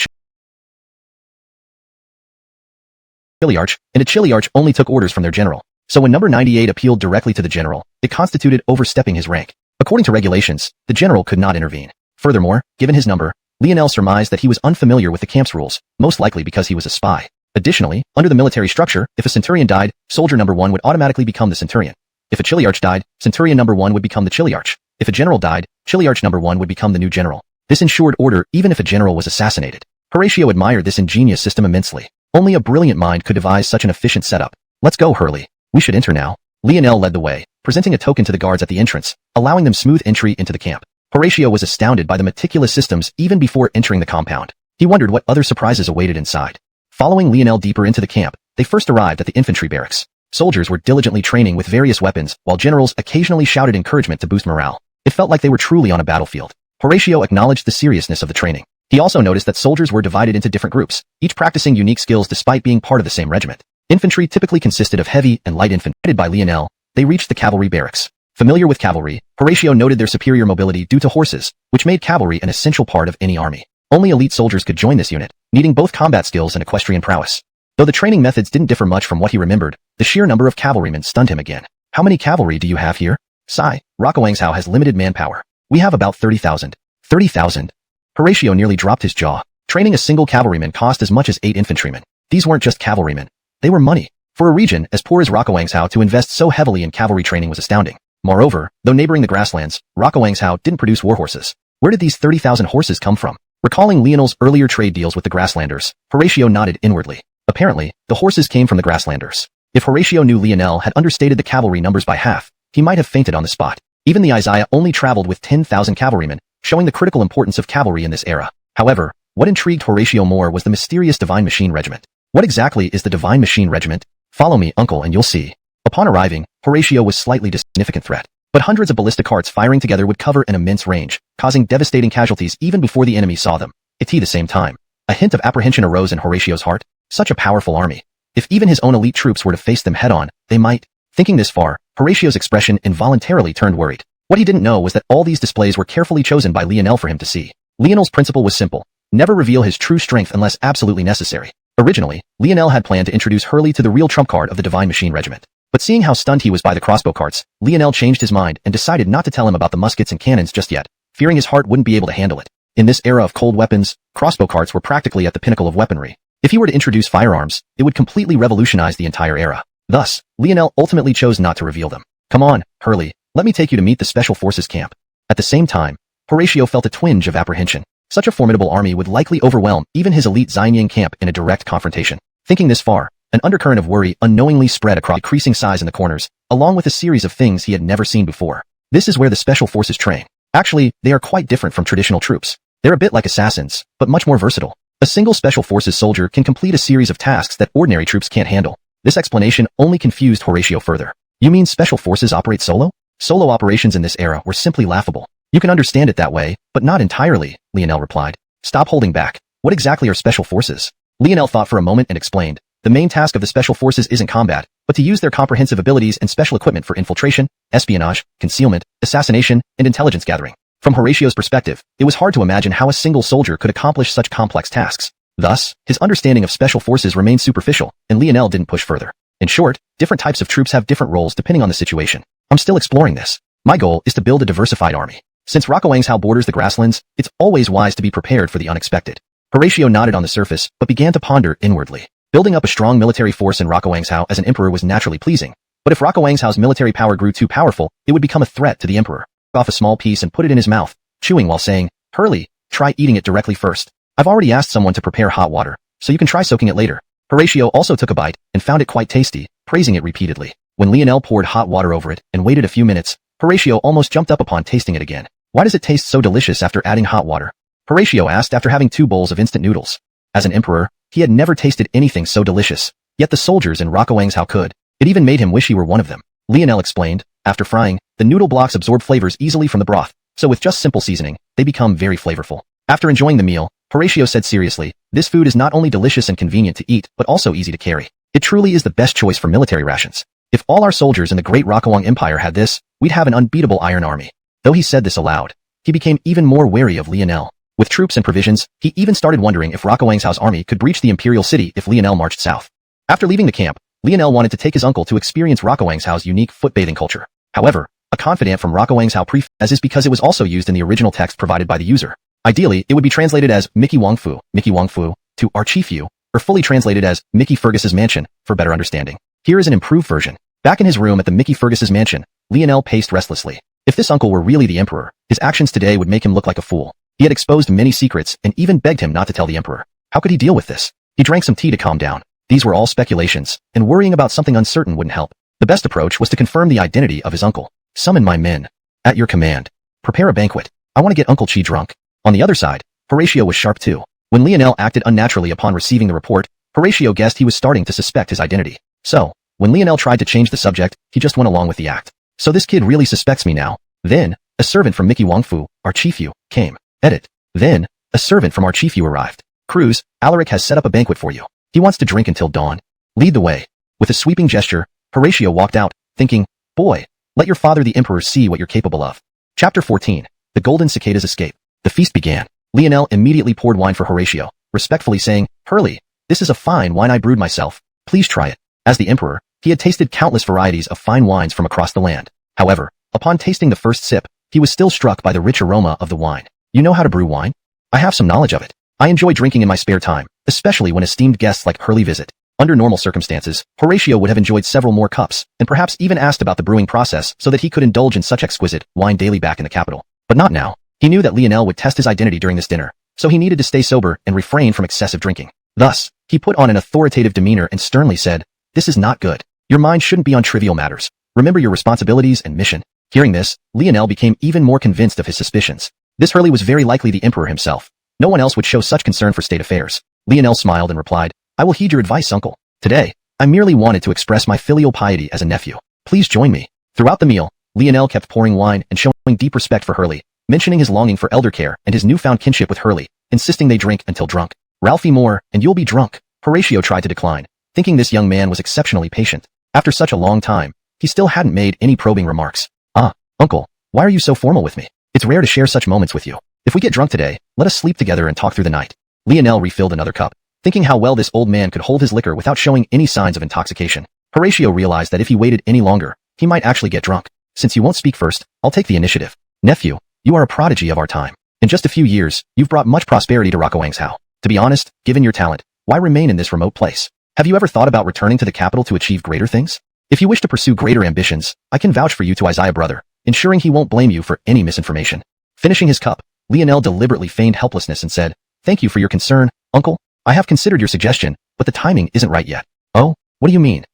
chiliarch, and a chiliarch only took orders from their general. So when number 98 appealed directly to the general, it constituted overstepping his rank. According to regulations, the general could not intervene. Furthermore, given his number, Lionel surmised that he was unfamiliar with the camp's rules, most likely because he was a spy. Additionally, under the military structure, if a centurion died, soldier number 1 would automatically become the centurion. If a chiliarch died, centurion number 1 would become the chiliarch. If a general died, chiliarch number 1 would become the new general. This ensured order even if a general was assassinated. Horatio admired this ingenious system immensely. Only a brilliant mind could devise such an efficient setup. Let's go, Hurley. We should enter now. Lionel led the way, presenting a token to the guards at the entrance, allowing them smooth entry into the camp. Horatio was astounded by the meticulous systems even before entering the compound. He wondered what other surprises awaited inside. Following Lionel deeper into the camp, they first arrived at the infantry barracks. Soldiers were diligently training with various weapons, while generals occasionally shouted encouragement to boost morale. It felt like they were truly on a battlefield. Horatio acknowledged the seriousness of the training. He also noticed that soldiers were divided into different groups, each practicing unique skills despite being part of the same regiment. Infantry typically consisted of heavy and light infantry. Headed by Lionel, they reached the cavalry barracks. Familiar with cavalry, Horatio noted their superior mobility due to horses, which made cavalry an essential part of any army. Only elite soldiers could join this unit, needing both combat skills and equestrian prowess. Though the training methods didn't differ much from what he remembered, the sheer number of cavalrymen stunned him again. How many cavalry do you have here? Sigh, Liangzhou has limited manpower. We have about 30,000. 30,000? Horatio nearly dropped his jaw. Training a single cavalryman cost as much as 8 infantrymen. These weren't just cavalrymen. They were money. For a region as poor as Liangzhou to invest so heavily in cavalry training was astounding. Moreover, though neighboring the grasslands, Liangzhou didn't produce war horses. Where did these 30,000 horses come from? Recalling Lionel's earlier trade deals with the grasslanders, Horatio nodded inwardly. Apparently, the horses came from the grasslanders. If Horatio knew Lionel had understated the cavalry numbers by half, he might have fainted on the spot. Even the Isaiah only traveled with 10,000 cavalrymen, showing the critical importance of cavalry in this era. However, what intrigued Horatio more was the mysterious Divine Machine Regiment. What exactly is the Divine Machine Regiment? Follow me, uncle, and you'll see. Upon arriving, Horatio was slightly a significant threat. But hundreds of ballista carts firing together would cover an immense range, causing devastating casualties even before the enemy saw them. At the same time, a hint of apprehension arose in Horatio's heart. Such a powerful army. If even his own elite troops were to face them head-on, they might. Thinking this far, Horatio's expression involuntarily turned worried. What he didn't know was that all these displays were carefully chosen by Lionel for him to see. Lionel's principle was simple. Never reveal his true strength unless absolutely necessary. Originally, Lionel had planned to introduce Hurley to the real trump card of the Divine Machine Regiment. But seeing how stunned he was by the crossbow carts, Lionel changed his mind and decided not to tell him about the muskets and cannons just yet, fearing his heart wouldn't be able to handle it. In this era of cold weapons, crossbow carts were practically at the pinnacle of weaponry. If he were to introduce firearms, it would completely revolutionize the entire era. Thus, Lionel ultimately chose not to reveal them. Come on, Hurley, let me take you to meet the Special Forces camp. At the same time, Horatio felt a twinge of apprehension. Such a formidable army would likely overwhelm even his elite Xiuxian camp in a direct confrontation. Thinking this far, an undercurrent of worry unknowingly spread across decreasing size in the corners, along with a series of things he had never seen before. This is where the Special Forces train. Actually, they are quite different from traditional troops. They're a bit like assassins, but much more versatile. A single Special Forces soldier can complete a series of tasks that ordinary troops can't handle. This explanation only confused Horatio further. You mean Special Forces operate solo? Solo operations in this era were simply laughable. You can understand it that way, but not entirely, Lionel replied. Stop holding back. What exactly are Special Forces? Lionel thought for a moment and explained. The main task of the Special Forces isn't combat, but to use their comprehensive abilities and special equipment for infiltration, espionage, concealment, assassination, and intelligence gathering. From Horatio's perspective, it was hard to imagine how a single soldier could accomplish such complex tasks. Thus, his understanding of special forces remained superficial, and Lionel didn't push further. In short, different types of troops have different roles depending on the situation. I'm still exploring this. My goal is to build a diversified army. Since Liangzhou borders the grasslands, it's always wise to be prepared for the unexpected. Horatio nodded on the surface, but began to ponder inwardly. Building up a strong military force in Liangzhou as an emperor was naturally pleasing, but if Liangzhou's military power grew too powerful, it would become a threat to the emperor. Off a small piece and put it in his mouth, chewing while saying, "Hurley, try eating it directly first. I've already asked someone to prepare hot water, so you can try soaking it later." Horatio also took a bite and found it quite tasty, praising it repeatedly. When Lionel poured hot water over it and waited a few minutes, Horatio almost jumped up upon tasting it again. "Why does it taste so delicious after adding hot water?" Horatio asked after having 2 bowls of instant noodles. As an emperor, he had never tasted anything so delicious, yet the soldiers in Liangzhou could. It even made him wish he were one of them. Lionel explained, after frying, the noodle blocks absorb flavors easily from the broth, so with just simple seasoning, they become very flavorful. After enjoying the meal, Horatio said seriously, "This food is not only delicious and convenient to eat, but also easy to carry. It truly is the best choice for military rations. If all our soldiers in the Great Liang Empire had this, we'd have an unbeatable iron army." Though he said this aloud, he became even more wary of Lionel. With troops and provisions, he even started wondering if Liangzhou's army could breach the imperial city if Lionel marched south. After leaving the camp, Lionel wanted to take his uncle to experience Liangzhou's unique foot-bathing culture. However, a confidant from Liangzhou as is because it was also used in the original text provided by the user. Ideally, it would be translated as Mickey Wang Fu to our chief, or fully translated as Mickey Fergus's mansion, for better understanding. Here is an improved version. Back in his room at the Mickey Fergus's mansion, Lionel paced restlessly. If this uncle were really the emperor, his actions today would make him look like a fool. He had exposed many secrets and even begged him not to tell the emperor. How could he deal with this? He drank some tea to calm down. These were all speculations, and worrying about something uncertain wouldn't help. The best approach was to confirm the identity of his uncle. "Summon my men. At your command. Prepare a banquet. I want to get Uncle Chi drunk." On the other side, Horatio was sharp too. When Lionel acted unnaturally upon receiving the report, Horatio guessed he was starting to suspect his identity. So, when Lionel tried to change the subject, he just went along with the act. "So this kid really suspects me now." Then, a servant from Mickey Wang Fu, our chief, came. Edit. Then, a servant from our chief arrived. "Cruz, Alaric has set up a banquet for you. He wants to drink until dawn. Lead the way." With a sweeping gesture, Horatio walked out, thinking, "Boy, let your father the emperor see what you're capable of." Chapter 14. The Golden Cicada's Escape. The feast began. Lionel immediately poured wine for Horatio, respectfully saying, "Hurley, this is a fine wine I brewed myself. Please try it." As the emperor, he had tasted countless varieties of fine wines from across the land. However, upon tasting the first sip, he was still struck by the rich aroma of the wine. "You know how to brew wine?" "I have some knowledge of it. I enjoy drinking in my spare time, especially when esteemed guests like Hurley visit." Under normal circumstances, Horatio would have enjoyed several more cups, and perhaps even asked about the brewing process so that he could indulge in such exquisite wine daily back in the capital. But not now. He knew that Lionel would test his identity during this dinner, so he needed to stay sober and refrain from excessive drinking. Thus, he put on an authoritative demeanor and sternly said, "This is not good. Your mind shouldn't be on trivial matters. Remember your responsibilities and mission." Hearing this, Lionel became even more convinced of his suspicions. This Hurley was very likely the emperor himself. No one else would show such concern for state affairs. Lionel smiled and replied, "I will heed your advice, uncle. Today, I merely wanted to express my filial piety as a nephew. Please join me." Throughout the meal, Lionel kept pouring wine and showing deep respect for Hurley, mentioning his longing for elder care and his newfound kinship with Hurley, insisting they drink until drunk. "Ralphie Moore, and you'll be drunk." Horatio tried to decline, thinking this young man was exceptionally patient. After such a long time, he still hadn't made any probing remarks. "Ah, uncle, why are you so formal with me? It's rare to share such moments with you. If we get drunk today, let us sleep together and talk through the night." Lionel refilled another cup, thinking how well this old man could hold his liquor without showing any signs of intoxication. Horatio realized that if he waited any longer, he might actually get drunk. "Since you won't speak first, I'll take the initiative. Nephew, you are a prodigy of our time. In just a few years, you've brought much prosperity to Liangzhou. To be honest, given your talent, why remain in this remote place? Have you ever thought about returning to the capital to achieve greater things? If you wish to pursue greater ambitions, I can vouch for you to Isaiah brother, ensuring he won't blame you for any misinformation." Finishing his cup, Lionel deliberately feigned helplessness and said, "Thank you for your concern, uncle. I have considered your suggestion, but the timing isn't right yet." "Oh, what do you mean?"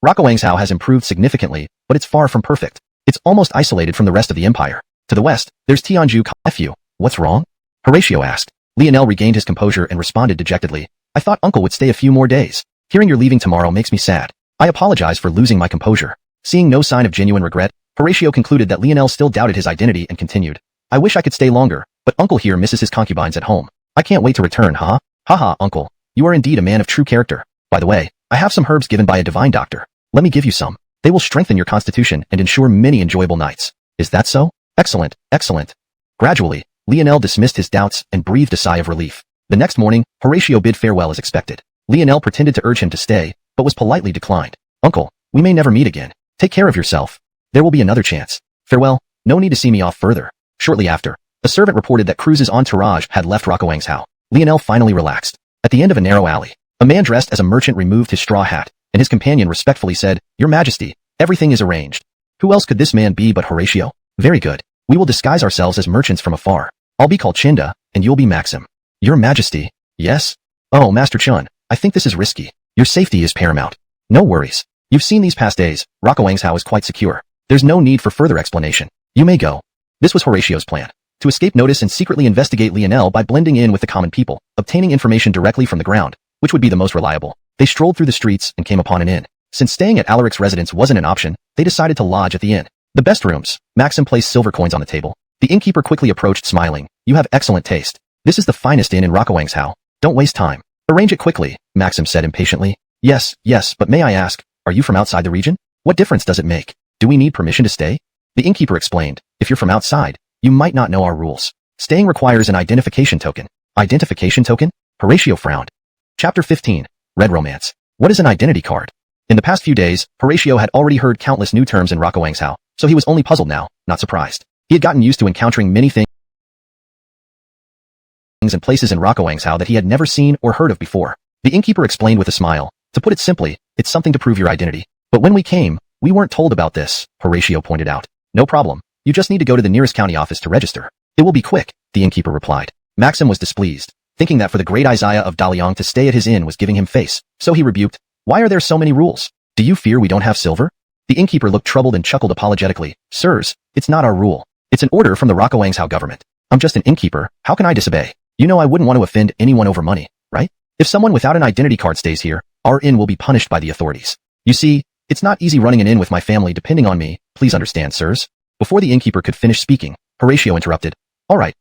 "Liangzhou has improved significantly, but it's far from perfect. It's almost isolated from the rest of the empire. To the west, there's Tianzhu. Nephew, what's wrong?" Horatio asked. Lionel regained his composure and responded dejectedly, "I thought uncle would stay a few more days. Hearing you're leaving tomorrow makes me sad. I apologize for losing my composure." Seeing no sign of genuine regret, Horatio concluded that Lionel still doubted his identity and continued, "I wish I could stay longer, but uncle here misses his concubines at home. I can't wait to return, huh? Haha, uncle, you are indeed a man of true character. By the way, I have some herbs given by a divine doctor. Let me give you some. They will strengthen your constitution and ensure many enjoyable nights. Is that so? Excellent, excellent. Gradually, Lionel dismissed his doubts and breathed a sigh of relief. The next morning, Horatio bid farewell as expected. Lionel pretended to urge him to stay, but was politely declined. Uncle, we may never meet again. Take care of yourself. There will be another chance. Farewell, no need to see me off further. Shortly after, a servant reported that Cruz's entourage had left Liangzhou. Lionel finally relaxed. At the end of a narrow alley, a man dressed as a merchant removed his straw hat, and his companion respectfully said, "Your Majesty, everything is arranged." Who else could this man be but Horatio? Very good. We will disguise ourselves as merchants from afar. I'll be called Chinda, and you'll be Maxim. Your Majesty. Yes? Oh, Master Chun, I think this is risky. Your safety is paramount. No worries. You've seen these past days, Liangzhou is quite secure. There's no need for further explanation. You may go. This was Horatio's plan. To escape notice and secretly investigate Lionel by blending in with the common people, obtaining information directly from the ground, which would be the most reliable. They strolled through the streets and came upon an inn. Since staying at Alaric's residence wasn't an option, they decided to lodge at the inn. The best rooms. Maxim placed silver coins on the table. The innkeeper quickly approached smiling. You have excellent taste. This is the finest inn in Liangzhou. Don't waste time. Arrange it quickly, Maxim said impatiently. Yes, but may I ask, are you from outside the region? What difference does it make? Do we need permission to stay? The innkeeper explained. If you're from outside, you might not know our rules. Staying requires an identification token. Identification token? Horatio frowned. Chapter 15. Red Romance. What is an identity card? In the past few days, Horatio had already heard countless new terms in Liangzhou, so he was only puzzled now, not surprised. He had gotten used to encountering many things and places in Liangzhou that he had never seen or heard of before. The innkeeper explained with a smile. To put it simply, it's something to prove your identity. But when we came, we weren't told about this, Horatio pointed out. No problem. You just need to go to the nearest county office to register. It will be quick, the innkeeper replied. Maxim was displeased, thinking that for the great Isaiah of Daliang to stay at his inn was giving him face, so he rebuked. Why are there so many rules? Do you fear we don't have silver? The innkeeper looked troubled and chuckled apologetically. Sirs, it's not our rule. It's an order from the Liangzhou government. I'm just an innkeeper, how can I disobey? You know I wouldn't want to offend anyone over money, right? If someone without an identity card stays here, our inn will be punished by the authorities. You see, it's not easy running an inn with my family depending on me, please understand, sirs. Before the innkeeper could finish speaking, Horatio interrupted. All right,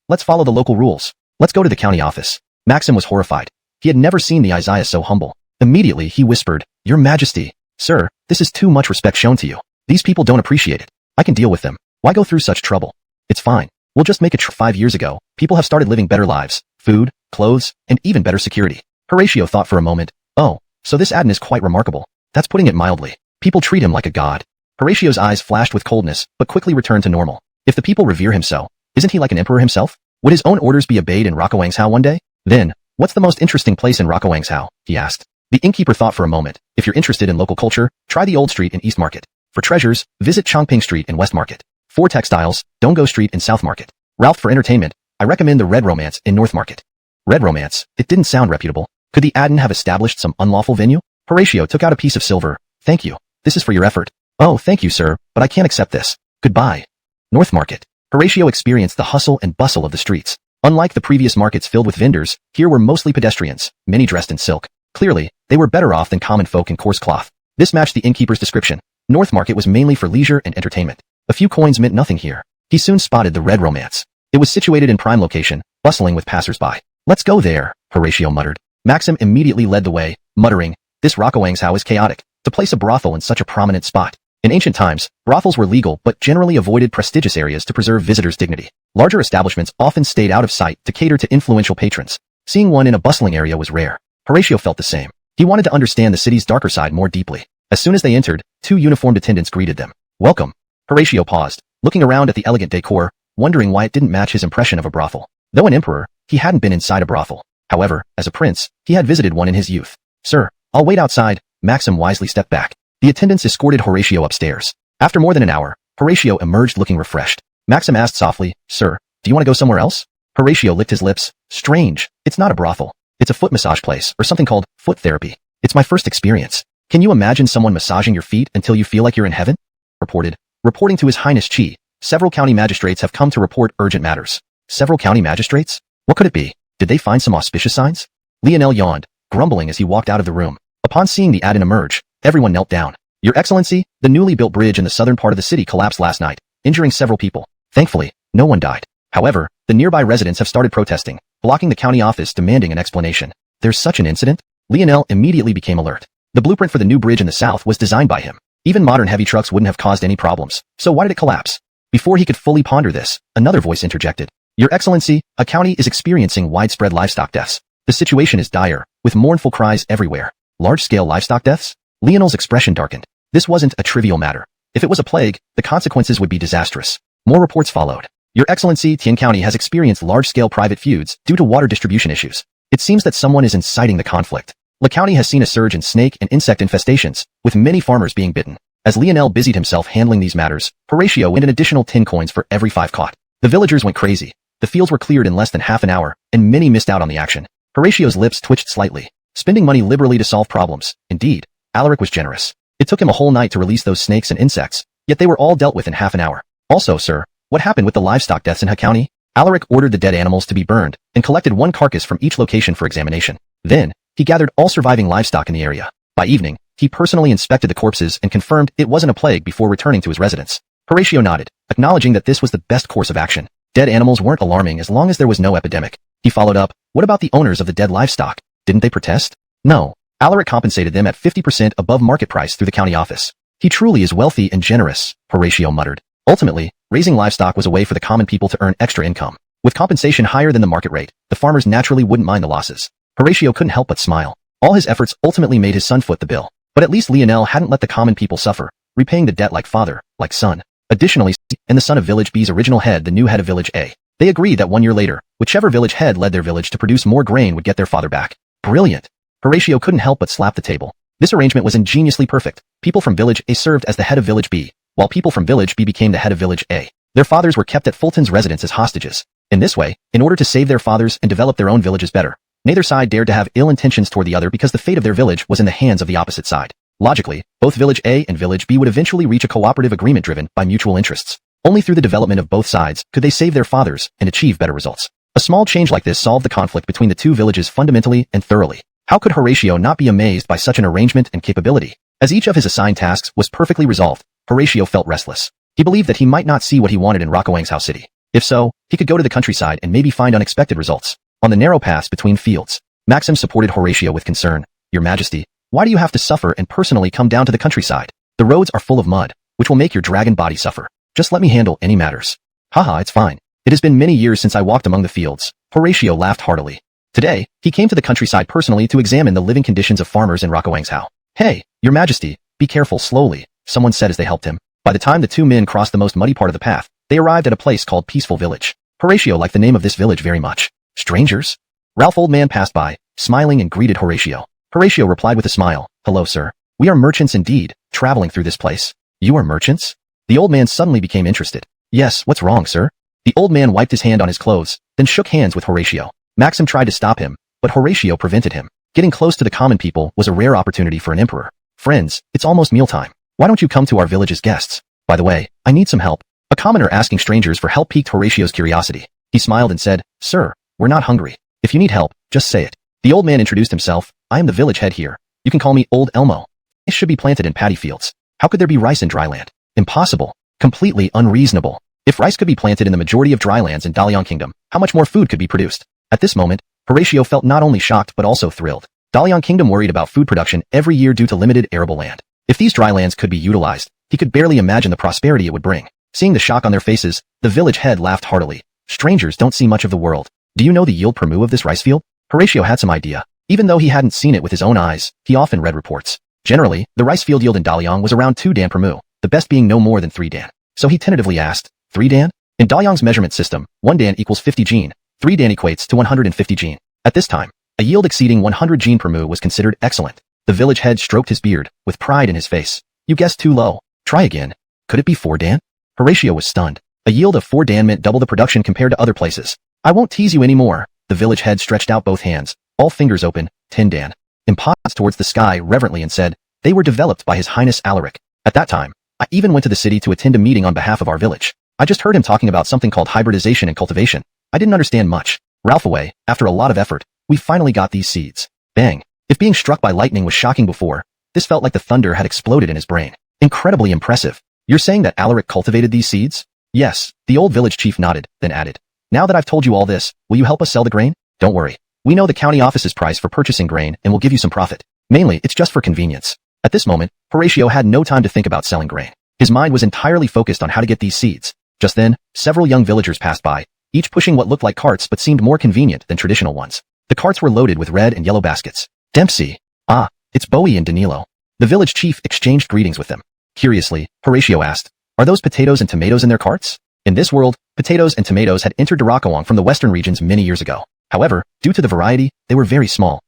let's follow the local rules. Let's go to the county office. Maxim was horrified. He had never seen the Isaiah so humble. Immediately he whispered, Your Majesty, sir, this is too much respect shown to you. These people don't appreciate it. I can deal with them. Why go through such trouble? It's fine. We'll just make it 5 years ago. People have started living better lives, food, clothes, and even better security. Horatio thought for a moment. Oh, so this Adden is quite remarkable. That's putting it mildly. People treat him like a god. Horatio's eyes flashed with coldness, but quickly returned to normal. If the people revere him so, isn't he like an emperor himself? Would his own orders be obeyed in Liangzhou one day? Then, what's the most interesting place in Liangzhou? He asked. The innkeeper thought for a moment. If you're interested in local culture, try the Old Street in East Market. For treasures, visit Chongping Street in West Market. For textiles, Donggo Street in South Market. Ralph, for entertainment, I recommend the Red Romance in North Market. Red Romance? It didn't sound reputable. Could the Adden have established some unlawful venue? Horatio took out a piece of silver. Thank you. This is for your effort. Oh, thank you, sir, but I can't accept this. Goodbye. North Market. Horatio experienced the hustle and bustle of the streets. Unlike the previous markets filled with vendors, here were mostly pedestrians, many dressed in silk. Clearly, they were better off than common folk in coarse cloth. This matched the innkeeper's description. North Market was mainly for leisure and entertainment. A few coins meant nothing here. He soon spotted the Red Romance. It was situated in prime location, bustling with passers-by. Let's go there, Horatio muttered. Maxim immediately led the way, muttering, This Liangzhou is chaotic. To place a brothel in such a prominent spot. In ancient times, brothels were legal but generally avoided prestigious areas to preserve visitors' dignity. Larger establishments often stayed out of sight to cater to influential patrons. Seeing one in a bustling area was rare. Horatio felt the same. He wanted to understand the city's darker side more deeply. As soon as they entered, 2 uniformed attendants greeted them. Welcome. Horatio paused, looking around at the elegant decor, wondering why it didn't match his impression of a brothel. Though an emperor, he hadn't been inside a brothel. However, as a prince, he had visited one in his youth. Sir, I'll wait outside. Maxim wisely stepped back. The attendants escorted Horatio upstairs. After more than an hour, Horatio emerged looking refreshed. Maxim asked softly, Sir, do you want to go somewhere else? Horatio licked his lips. Strange. It's not a brothel. It's a foot massage place, or something called foot therapy. It's my first experience. Can you imagine someone massaging your feet until you feel like you're in heaven? Reporting to His Highness Qi, several county magistrates have come to report urgent matters. Several county magistrates? What could it be? Did they find some auspicious signs? Lionel yawned, grumbling as he walked out of the room. Upon seeing the Adden emerge, everyone knelt down. Your Excellency, the newly built bridge in the southern part of the city collapsed last night, injuring several people. Thankfully, no one died. However, the nearby residents have started protesting, blocking the county office demanding an explanation. There's such an incident? Lionel immediately became alert. The blueprint for the new bridge in the south was designed by him. Even modern heavy trucks wouldn't have caused any problems. So why did it collapse? Before he could fully ponder this, another voice interjected. Your Excellency, a county is experiencing widespread livestock deaths. The situation is dire, with mournful cries everywhere. Large-scale livestock deaths? Lionel's expression darkened. This wasn't a trivial matter. If it was a plague, the consequences would be disastrous. More reports followed. Your Excellency, Tian County has experienced large-scale private feuds due to water distribution issues. It seems that someone is inciting the conflict. La County has seen a surge in snake and insect infestations, with many farmers being bitten. As Lionel busied himself handling these matters, Horatio went an additional 10 coins for every 5 caught. The villagers went crazy. The fields were cleared in less than half an hour, and many missed out on the action. Horatio's lips twitched slightly, spending money liberally to solve problems. Indeed, Alaric was generous. It took him a whole night to release those snakes and insects, yet they were all dealt with in half an hour. Also, sir, what happened with the livestock deaths in Ha County? Alaric ordered the dead animals to be burned, and collected one carcass from each location for examination. Then, he gathered all surviving livestock in the area. By evening, he personally inspected the corpses and confirmed it wasn't a plague before returning to his residence. Horatio nodded, acknowledging that this was the best course of action. Dead animals weren't alarming as long as there was no epidemic. He followed up, what about the owners of the dead livestock? Didn't they protest? No. Alaric compensated them at 50% above market price through the county office. He truly is wealthy and generous, Horatio muttered. Ultimately, raising livestock was a way for the common people to earn extra income. With compensation higher than the market rate, the farmers naturally wouldn't mind the losses. Horatio couldn't help but smile. All his efforts ultimately made his son foot the bill. But at least Lionel hadn't let the common people suffer, repaying the debt like father, like son. Additionally, and the son of Village B's original head, the new head of Village A. They agreed that 1 year later, whichever village head led their village to produce more grain would get their father back. Brilliant. Horatio couldn't help but slap the table. This arrangement was ingeniously perfect. People from Village A served as the head of Village B, while people from Village B became the head of Village A. Their fathers were kept at Fulton's residence as hostages. In this way, in order to save their fathers and develop their own villages better, neither side dared to have ill intentions toward the other because the fate of their village was in the hands of the opposite side. Logically, both Village A and Village B would eventually reach a cooperative agreement driven by mutual interests. Only through the development of both sides could they save their fathers and achieve better results. A small change like this solved the conflict between the two villages fundamentally and thoroughly. How could Horatio not be amazed by such an arrangement and capability? As each of his assigned tasks was perfectly resolved, Horatio felt restless. He believed that he might not see what he wanted in Rockawangzhou City. If so, he could go to the countryside and maybe find unexpected results. On the narrow paths between fields, Maxim supported Horatio with concern. Your Majesty, why do you have to suffer and personally come down to the countryside? The roads are full of mud, which will make your dragon body suffer. Just let me handle any matters. Haha, it's fine. It has been many years since I walked among the fields. Horatio laughed heartily. Today, he came to the countryside personally to examine the living conditions of farmers in Rockawangzhou. Hey, Your Majesty, be careful slowly, someone said as they helped him. By the time the two men crossed the most muddy part of the path, they arrived at a place called Peaceful Village. Horatio liked the name of this village very much. Strangers? Ralph Old Man passed by, smiling and greeted Horatio. Horatio replied with a smile, hello sir. We are merchants indeed, traveling through this place. You are merchants? The old man suddenly became interested. Yes, what's wrong, sir? The old man wiped his hand on his clothes, then shook hands with Horatio. Maxim tried to stop him, but Horatio prevented him. Getting close to the common people was a rare opportunity for an emperor. Friends, it's almost mealtime. Why don't you come to our village as guests? By the way, I need some help. A commoner asking strangers for help piqued Horatio's curiosity. He smiled and said, Sir, we're not hungry. If you need help, just say it. The old man introduced himself. I am the village head here. You can call me Old Elmo. It should be planted in paddy fields. How could there be rice in dry land? Impossible. Completely unreasonable. If rice could be planted in the majority of dry lands in Daliang Kingdom, how much more food could be produced? At this moment, Horatio felt not only shocked but also thrilled. Daliang Kingdom worried about food production every year due to limited arable land. If these dry lands could be utilized, he could barely imagine the prosperity it would bring. Seeing the shock on their faces, the village head laughed heartily. Strangers don't see much of the world. Do you know the yield per mu of this rice field? Horatio had some idea. Even though he hadn't seen it with his own eyes, he often read reports. Generally, the rice field yield in Daliang was around 2 dan per mu, the best being no more than 3 dan. So he tentatively asked, 3 dan? In Daliang's measurement system, 1 dan equals 50 jin, 3 dan equates to 150 jin. At this time, a yield exceeding 100 jin per mu was considered excellent. The village head stroked his beard, with pride in his face. You guessed too low. Try again. Could it be 4 dan? Horatio was stunned. A yield of 4 dan meant double the production compared to other places. I won't tease you anymore. The village head stretched out both hands, all fingers open, 10 dan. And paused towards the sky reverently and said, they were developed by His Highness Alaric. At that time, I even went to the city to attend a meeting on behalf of our village. I just heard him talking about something called hybridization and cultivation. I didn't understand much. Ralph away, after a lot of effort, we finally got these seeds. Bang. If being struck by lightning was shocking before, this felt like the thunder had exploded in his brain. Incredibly impressive. You're saying that Alaric cultivated these seeds? Yes, the old village chief nodded, then added. Now that I've told you all this, will you help us sell the grain? Don't worry. We know the county office's price for purchasing grain and will give you some profit. Mainly, it's just for convenience. At this moment, Horatio had no time to think about selling grain. His mind was entirely focused on how to get these seeds. Just then, several young villagers passed by, each pushing what looked like carts but seemed more convenient than traditional ones. The carts were loaded with red and yellow baskets. Dempsey. Ah, it's Bowie and Danilo. The village chief exchanged greetings with them. Curiously, Horatio asked, are those potatoes and tomatoes in their carts? In this world, potatoes and tomatoes had entered Derakawang from the western regions many years ago. However, due to the variety, they were very small.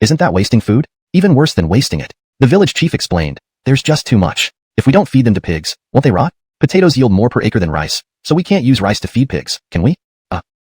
Isn't that wasting food? Even worse than wasting it. The village chief explained, there's just too much. If we don't feed them to pigs, won't they rot? Potatoes yield more per acre than rice, so we can't use rice to feed pigs, can we?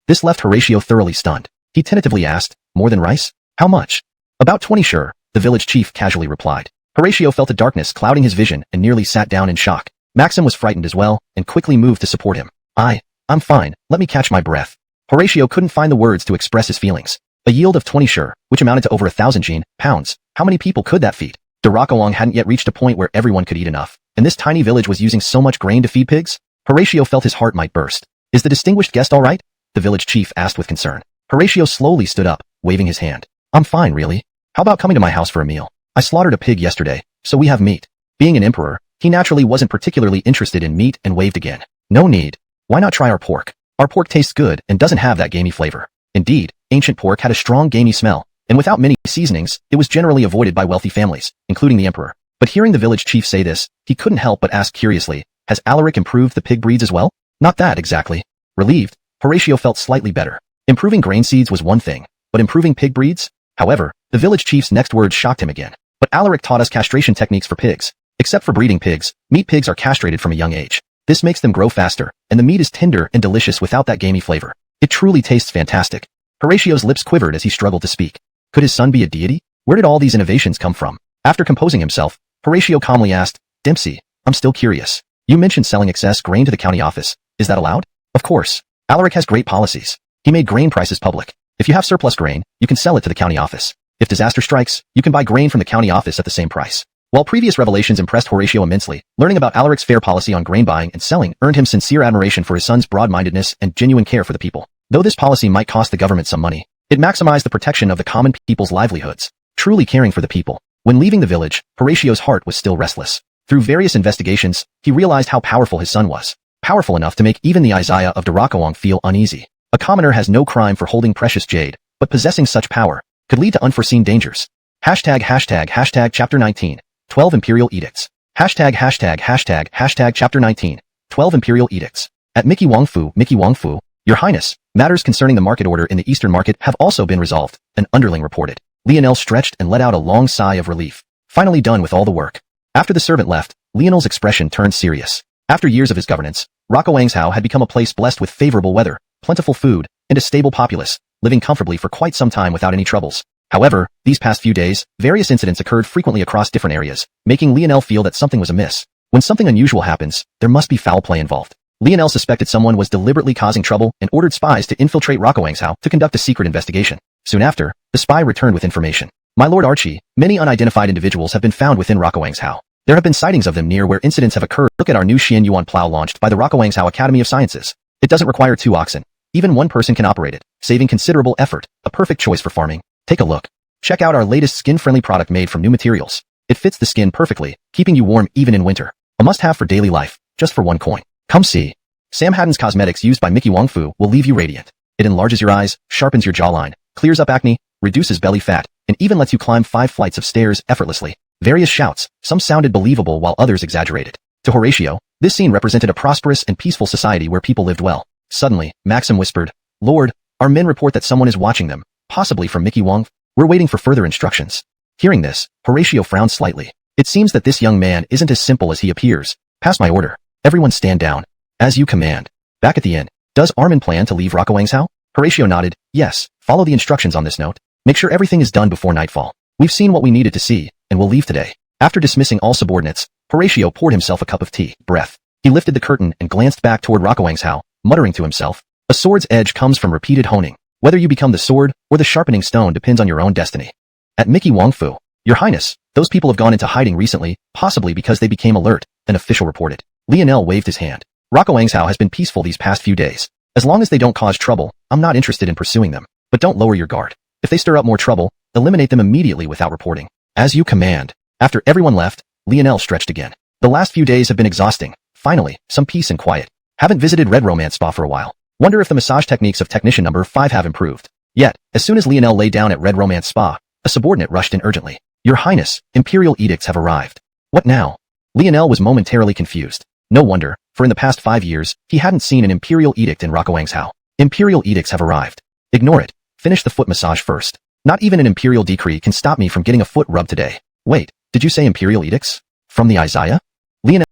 This left Horatio thoroughly stunned. He tentatively asked, more than rice? How much? About 20 sure, the village chief casually replied. Horatio felt a darkness clouding his vision and nearly sat down in shock. Maxim was frightened as well, and quickly moved to support him. I'm fine, let me catch my breath. Horatio couldn't find the words to express his feelings. A yield of 20 sure, which amounted to over 1,000 pounds. How many people could that feed? Derakawang hadn't yet reached a point where everyone could eat enough, and this tiny village was using so much grain to feed pigs? Horatio felt his heart might burst. Is the distinguished guest all right? The village chief asked with concern. Horatio slowly stood up, waving his hand. I'm fine, really. How about coming to my house for a meal? I slaughtered a pig yesterday, so we have meat. Being an emperor, he naturally wasn't particularly interested in meat and waved again. No need. Why not try our pork? Our pork tastes good and doesn't have that gamey flavor. Indeed, ancient pork had a strong gamey smell, and without many seasonings, it was generally avoided by wealthy families, including the emperor. But hearing the village chief say this, he couldn't help but ask curiously, has Alaric improved the pig breeds as well? Not that exactly. Relieved, Horatio felt slightly better. Improving grain seeds was one thing, but improving pig breeds? However, the village chief's next words shocked him again. But Alaric taught us castration techniques for pigs. Except for breeding pigs, meat pigs are castrated from a young age. This makes them grow faster, and the meat is tender and delicious without that gamey flavor. It truly tastes fantastic. Horatio's lips quivered as he struggled to speak. Could his son be a deity? Where did all these innovations come from? After composing himself, Horatio calmly asked, Dempsey, I'm still curious. You mentioned selling excess grain to the county office. Is that allowed? Of course. Alaric has great policies. He made grain prices public. If you have surplus grain, you can sell it to the county office. If disaster strikes, you can buy grain from the county office at the same price. While previous revelations impressed Horatio immensely, learning about Alaric's fair policy on grain buying and selling earned him sincere admiration for his son's broad-mindedness and genuine care for the people. Though this policy might cost the government some money, it maximized the protection of the common people's livelihoods, truly caring for the people. When leaving the village, Horatio's heart was still restless. Through various investigations, he realized how powerful his son was. Powerful enough to make even the Isaiah of Derakawang feel uneasy. A commoner has no crime for holding precious jade, but possessing such power could lead to unforeseen dangers. Hashtag chapter 19. 12 Imperial Edicts. Hashtag chapter 19. 12 Imperial Edicts. At Mickey Wang Fu, Your Highness, matters concerning the market order in the Eastern Market have also been resolved, an underling reported. Lionel stretched and let out a long sigh of relief. Finally done with all the work. After the servant left, Lionel's expression turned serious. After years of his governance, Liangzhou had become a place blessed with favorable weather, plentiful food, and a stable populace, living comfortably for quite some time without any troubles. However, these past few days, various incidents occurred frequently across different areas, making Lionel feel that something was amiss. When something unusual happens, there must be foul play involved. Lionel suspected someone was deliberately causing trouble and ordered spies to infiltrate Liangzhou to conduct a secret investigation. Soon after, the spy returned with information. My Lord Archie, many unidentified individuals have been found within Liangzhou. There have been sightings of them near where incidents have occurred. Look at our new xuanhuan plow launched by the Liangzhou Academy of Sciences. It doesn't require 2 oxen. Even 1 person can operate it, saving considerable effort, a perfect choice for farming. Take a look. Check out our latest skin-friendly product made from new materials. It fits the skin perfectly, keeping you warm even in winter. A must-have for daily life, just for 1 coin. Come see. Sam Haddon's cosmetics used by Mickey Wang Fu will leave you radiant. It enlarges your eyes, sharpens your jawline, clears up acne, reduces belly fat, and even lets you climb 5 flights of stairs effortlessly. Various shouts, some sounded believable while others exaggerated. To Horatio, this scene represented a prosperous and peaceful society where people lived well. Suddenly, Maxim whispered, Lord, our men report that someone is watching them, possibly from Mickey Wang. We're waiting for further instructions. Hearing this, Horatio frowned slightly. It seems that this young man isn't as simple as he appears. Pass my order. Everyone stand down. As you command. Back at the inn. Does Armin plan to leave Liangzhou? Horatio nodded. Yes, follow the instructions on this note. Make sure everything is done before nightfall. We've seen what we needed to see, and we'll leave today. After dismissing all subordinates, Horatio poured himself a cup of tea. Breath. He lifted the curtain and glanced back toward Liangzhou, muttering to himself. A sword's edge comes from repeated honing. Whether you become the sword or the sharpening stone depends on your own destiny. At Mickey Wang Fu, Your Highness, those people have gone into hiding recently, possibly because they became alert, an official reported. Lionel waved his hand. Liangzhou has been peaceful these past few days. As long as they don't cause trouble, I'm not interested in pursuing them. But don't lower your guard. If they stir up more trouble, eliminate them immediately without reporting. As you command. After everyone left, Lionel stretched again. The last few days have been exhausting. Finally, some peace and quiet. Haven't visited Red Romance Spa for a while. Wonder if the massage techniques of technician number 5 have improved. Yet, as soon as Lionel lay down at Red Romance Spa, a subordinate rushed in urgently. Your Highness, Imperial edicts have arrived. What now? Lionel was momentarily confused. No wonder, for in the past 5 years, he hadn't seen an Imperial edict in Liangzhou. Imperial edicts have arrived. Ignore it. Finish the foot massage first. Not even an Imperial decree can stop me from getting a foot rub today. Wait, did you say Imperial edicts? From the Isaiah? Lionel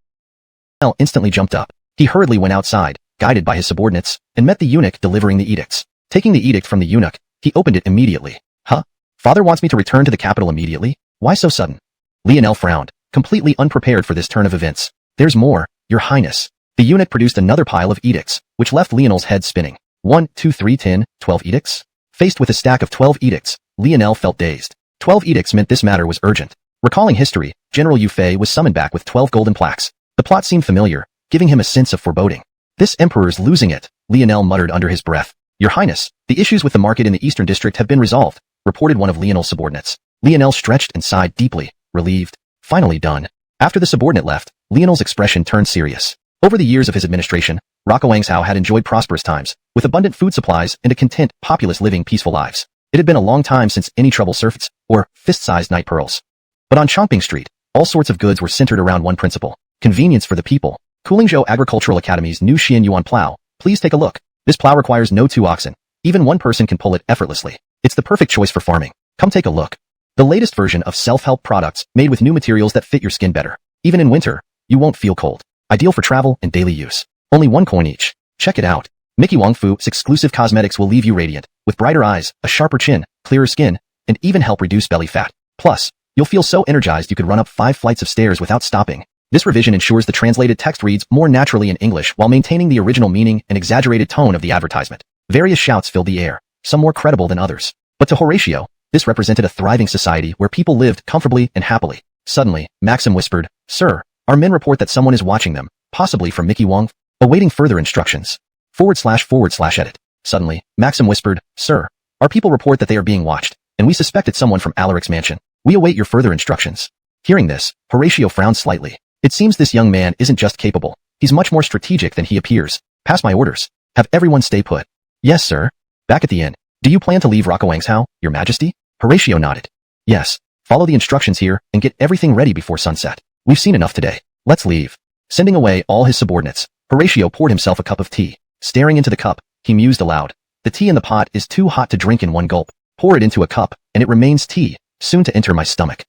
instantly jumped up. He hurriedly went outside, guided by his subordinates, and met the eunuch delivering the edicts. Taking the edict from the eunuch, he opened it immediately. Huh? Father wants me to return to the capital immediately? Why so sudden? Lionel frowned, completely unprepared for this turn of events. There's more, Your Highness. The eunuch produced another pile of edicts, which left Lionel's head spinning. 1, 2, 3, 10, 12 edicts? Faced with a stack of 12 edicts, Lionel felt dazed. 12 edicts meant this matter was urgent. Recalling history, General Yu Fei was summoned back with 12 golden plaques. The plot seemed familiar, giving him a sense of foreboding. This emperor's losing it, Lionel muttered under his breath. Your Highness, the issues with the market in the Eastern District have been resolved, reported one of Lionel's subordinates. Lionel stretched and sighed deeply, relieved. Finally done. After the subordinate left, Lionel's expression turned serious. Over the years of his administration, Liangzhou had enjoyed prosperous times, with abundant food supplies and a content populace living peaceful lives. It had been a long time since any trouble surfaced, or fist-sized night pearls. But on Chongping Street, all sorts of goods were centered around one principle: convenience for the people. Liangzhou Agricultural Academy's new xuanhuan plow. Please take a look. This plow requires no 2 oxen. Even one person can pull it effortlessly. It's the perfect choice for farming. Come take a look. The latest version of self-help products made with new materials that fit your skin better. Even in winter, you won't feel cold. Ideal for travel and daily use. Only 1 coin each. Check it out. Mickey Wong Fu's exclusive cosmetics will leave you radiant, with brighter eyes, a sharper chin, clearer skin, and even help reduce belly fat. Plus, you'll feel so energized you could run up 5 flights of stairs without stopping. This revision ensures the translated text reads more naturally in English while maintaining the original meaning and exaggerated tone of the advertisement. Various shouts filled the air, some more credible than others. But to Horatio, this represented a thriving society where people lived comfortably and happily. Suddenly, Maxim whispered, Sir, our men report that someone is watching them, possibly from Mickey Wong, awaiting further instructions. / edit. Suddenly, Maxim whispered, Sir, our people report that they are being watched, and we suspect it's someone from Alaric's mansion. We await your further instructions. Hearing this, Horatio frowned slightly. It seems this young man isn't just capable, he's much more strategic than he appears. Pass my orders. Have everyone stay put. Yes, sir. Back at the inn. Do you plan to leave Liangzhou, Your Majesty? Horatio nodded. Yes. Follow the instructions here and get everything ready before sunset. We've seen enough today. Let's leave. Sending away all his subordinates, Horatio poured himself a cup of tea. Staring into the cup, he mused aloud. The tea in the pot is too hot to drink in one gulp. Pour it into a cup, and it remains tea, soon to enter my stomach.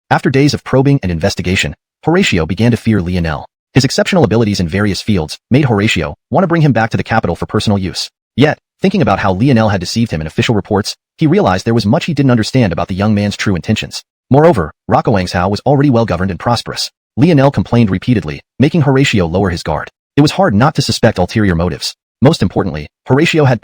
After days of probing and investigation, Horatio began to fear Lionel. His exceptional abilities in various fields made Horatio want to bring him back to the capital for personal use. Yet, thinking about how Lionel had deceived him in official reports, he realized there was much he didn't understand about the young man's true intentions. Moreover, Liangzhou was already well-governed and prosperous. Lionel complained repeatedly, making Horatio lower his guard. It was hard not to suspect ulterior motives. Most importantly, Horatio had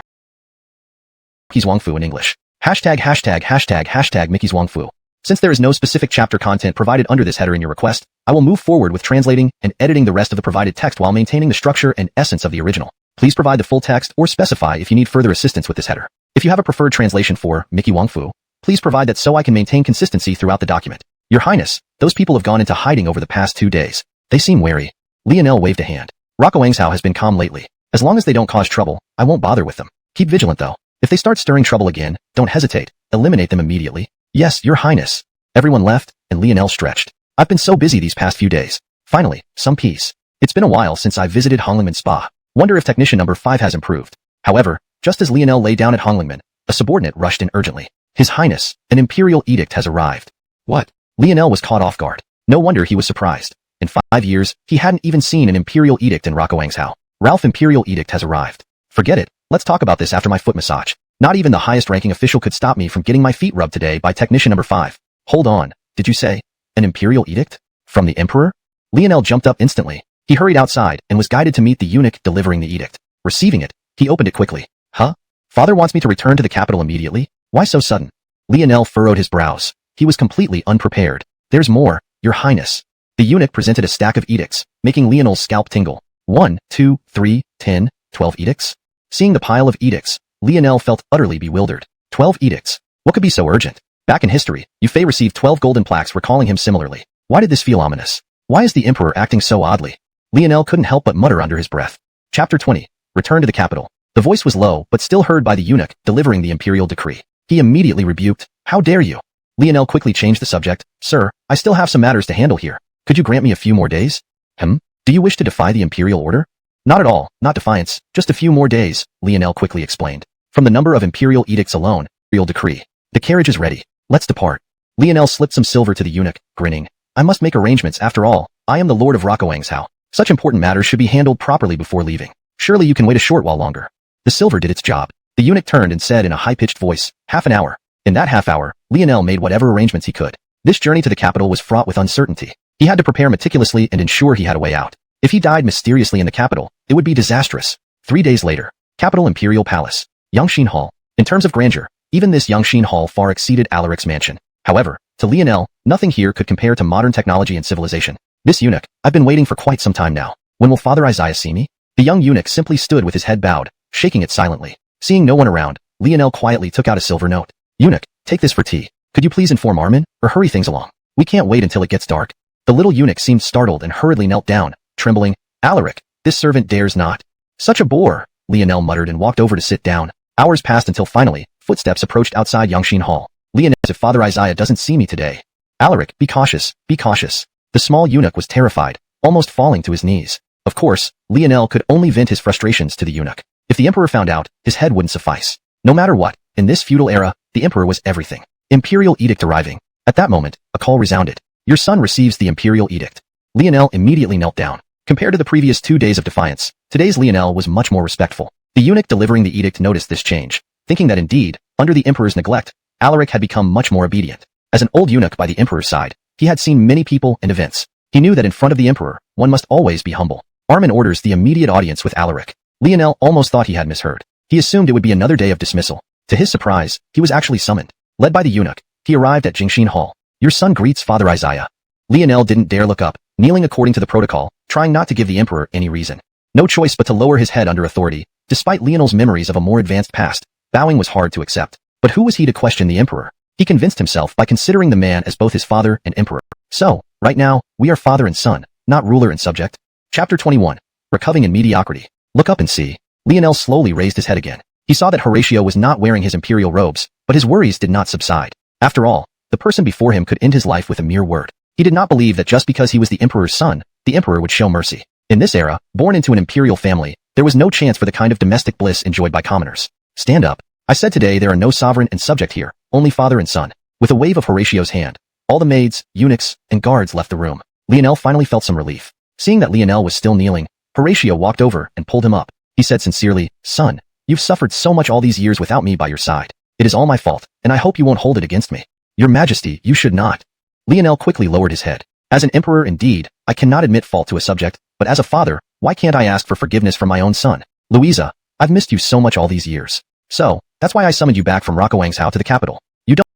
Mickey's Wong Fu in English. ##### Mickey's Wong Fu. Since there is no specific chapter content provided under this header in your request, I will move forward with translating and editing the rest of the provided text while maintaining the structure and essence of the original. Please provide the full text or specify if you need further assistance with this header. If you have a preferred translation for Mickey Wong Fu, please provide that so I can maintain consistency throughout the document. Your Highness, those people have gone into hiding over the past 2 days. They seem wary. Lionel waved a hand. Liangzhou has been calm lately. As long as they don't cause trouble, I won't bother with them. Keep vigilant though. If they start stirring trouble again, don't hesitate. Eliminate them immediately. Yes, Your Highness. Everyone left, and Lionel stretched. I've been so busy these past few days. Finally, some peace. It's been a while since I visited Honglingman Spa. Wonder if technician number 5 has improved. However, just as Lionel lay down at Honglingman, a subordinate rushed in urgently. His Highness, an imperial edict has arrived. What? Lionel was caught off guard. No wonder he was surprised. In 5 years, he hadn't even seen an imperial edict in Liangzhou. Ralph imperial edict has arrived. Forget it. Let's talk about this after my foot massage. Not even the highest-ranking official could stop me from getting my feet rubbed today by technician number 5. Hold on. Did you say an imperial edict? From the emperor? Lionel jumped up instantly. He hurried outside and was guided to meet the eunuch delivering the edict. Receiving it, he opened it quickly. Huh? Father wants me to return to the capital immediately? Why so sudden? Lionel furrowed his brows. He was completely unprepared. There's more, Your Highness. The eunuch presented a stack of edicts, making Lionel's scalp tingle. 1, 2, 3, 10, 12 edicts? Seeing the pile of edicts, Lionel felt utterly bewildered. 12 edicts. What could be so urgent? Back in history, Yufei received 12 golden plaques recalling him similarly. Why did this feel ominous? Why is the emperor acting so oddly? Lionel couldn't help but mutter under his breath. Chapter 20. Return to the capital. The voice was low, but still heard by the eunuch, delivering the imperial decree. He immediately rebuked, "How dare you?" Lionel quickly changed the subject. "Sir, I still have some matters to handle here. Could you grant me a few more days?" Do you wish to defy the imperial order?" "Not at all, not defiance, just a few more days," Lionel quickly explained. "From the number of imperial edicts alone, imperial decree. The carriage is ready. Let's depart." Lionel slipped some silver to the eunuch, grinning. "I must make arrangements after all. I am the lord of Liangzhou. Such important matters should be handled properly before leaving. Surely you can wait a short while longer." The silver did its job. The eunuch turned and said in a high-pitched voice, "Half an hour." In that half hour, Lionel made whatever arrangements he could. This journey to the capital was fraught with uncertainty. He had to prepare meticulously and ensure he had a way out. If he died mysteriously in the capital, it would be disastrous. 3 days later, capital imperial palace, Xiuxian Hall. In terms of grandeur, even this Xiuxian Hall far exceeded Alaric's mansion. However, to Lionel, nothing here could compare to modern technology and civilization. "This eunuch, I've been waiting for quite some time now. When will Father Isaiah see me?" The young eunuch simply stood with his head bowed, shaking it silently. Seeing no one around, Lionel quietly took out a silver note. "Eunuch, take this for tea. Could you please inform Armin, or hurry things along? We can't wait until it gets dark." The little eunuch seemed startled and hurriedly knelt down, trembling. "Alaric, this servant dares not." "Such a bore," Lionel muttered and walked over to sit down. Hours passed until finally, footsteps approached outside Xiuxian Hall. "Lionel, if Father Isaiah doesn't see me today." "Alaric, be cautious, be cautious." The small eunuch was terrified, almost falling to his knees. Of course, Lionel could only vent his frustrations to the eunuch. If the emperor found out, his head wouldn't suffice. No matter what, in this feudal era, the emperor was everything. Imperial edict arriving. At that moment, a call resounded. "Your son receives the imperial edict." Lionel immediately knelt down. Compared to the previous 2 days of defiance, today's Lionel was much more respectful. The eunuch delivering the edict noticed this change, thinking that indeed, under the emperor's neglect, Alaric had become much more obedient. As an old eunuch by the emperor's side, he had seen many people and events. He knew that in front of the emperor, one must always be humble. Armin orders the immediate audience with Alaric. Lionel almost thought he had misheard. He assumed it would be another day of dismissal. To his surprise, he was actually summoned. Led by the eunuch, he arrived at Xiuxian Hall. "Your son greets Father Isaiah." Lionel didn't dare look up, kneeling according to the protocol, trying not to give the emperor any reason. No choice but to lower his head under authority. Despite Lionel's memories of a more advanced past, bowing was hard to accept. But who was he to question the emperor? He convinced himself by considering the man as both his father and emperor. "So, right now, we are father and son, not ruler and subject." Chapter 21. Recovering in mediocrity. "Look up and see." Lionel slowly raised his head again. He saw that Horatio was not wearing his imperial robes, but his worries did not subside. After all, the person before him could end his life with a mere word. He did not believe that just because he was the emperor's son, the emperor would show mercy. In this era, born into an imperial family, there was no chance for the kind of domestic bliss enjoyed by commoners. "Stand up. I said today there are no sovereign and subject here, only father and son." With a wave of Horatio's hand, all the maids, eunuchs, and guards left the room. Lionel finally felt some relief. Seeing that Lionel was still kneeling, Horatio walked over and pulled him up. He said sincerely, "Son, you've suffered so much all these years without me by your side. It is all my fault, and I hope you won't hold it against me." "Your Majesty, you should not." Lionel quickly lowered his head. "As an emperor indeed, I cannot admit fault to a subject, but as a father, why can't I ask for forgiveness from my own son? Louisa, I've missed you so much all these years. So, that's why I summoned you back from Liangzhou to the capital. You don't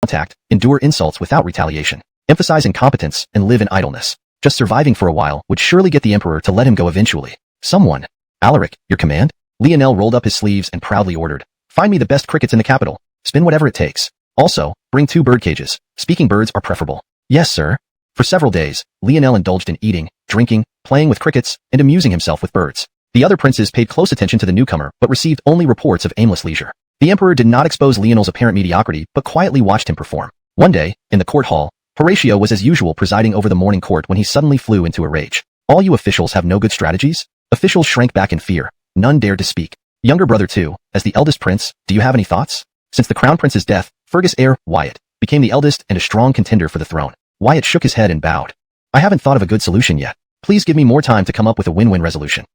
contact, endure insults without retaliation, emphasize incompetence, and live in idleness. Just surviving for a while would surely get the emperor to let him go eventually. Someone. Alaric, your command?" Lionel rolled up his sleeves and proudly ordered. "Find me the best crickets in the capital. Spin whatever it takes. Also, bring 2 bird cages. Speaking birds are preferable." "Yes, sir." For several days, Lionel indulged in eating, drinking, playing with crickets, and amusing himself with birds. The other princes paid close attention to the newcomer but received only reports of aimless leisure. The emperor did not expose Lionel's apparent mediocrity but quietly watched him perform. One day, in the court hall, Horatio was as usual presiding over the morning court when he suddenly flew into a rage. "All you officials have no good strategies?" Officials shrank back in fear. None dared to speak. "Younger brother too, as the eldest prince, do you have any thoughts?" Since the crown prince's death, Fergus heir, Wyatt, became the eldest and a strong contender for the throne. Wyatt shook his head and bowed. "I haven't thought of a good solution yet. Please give me more time to come up with a win-win resolution."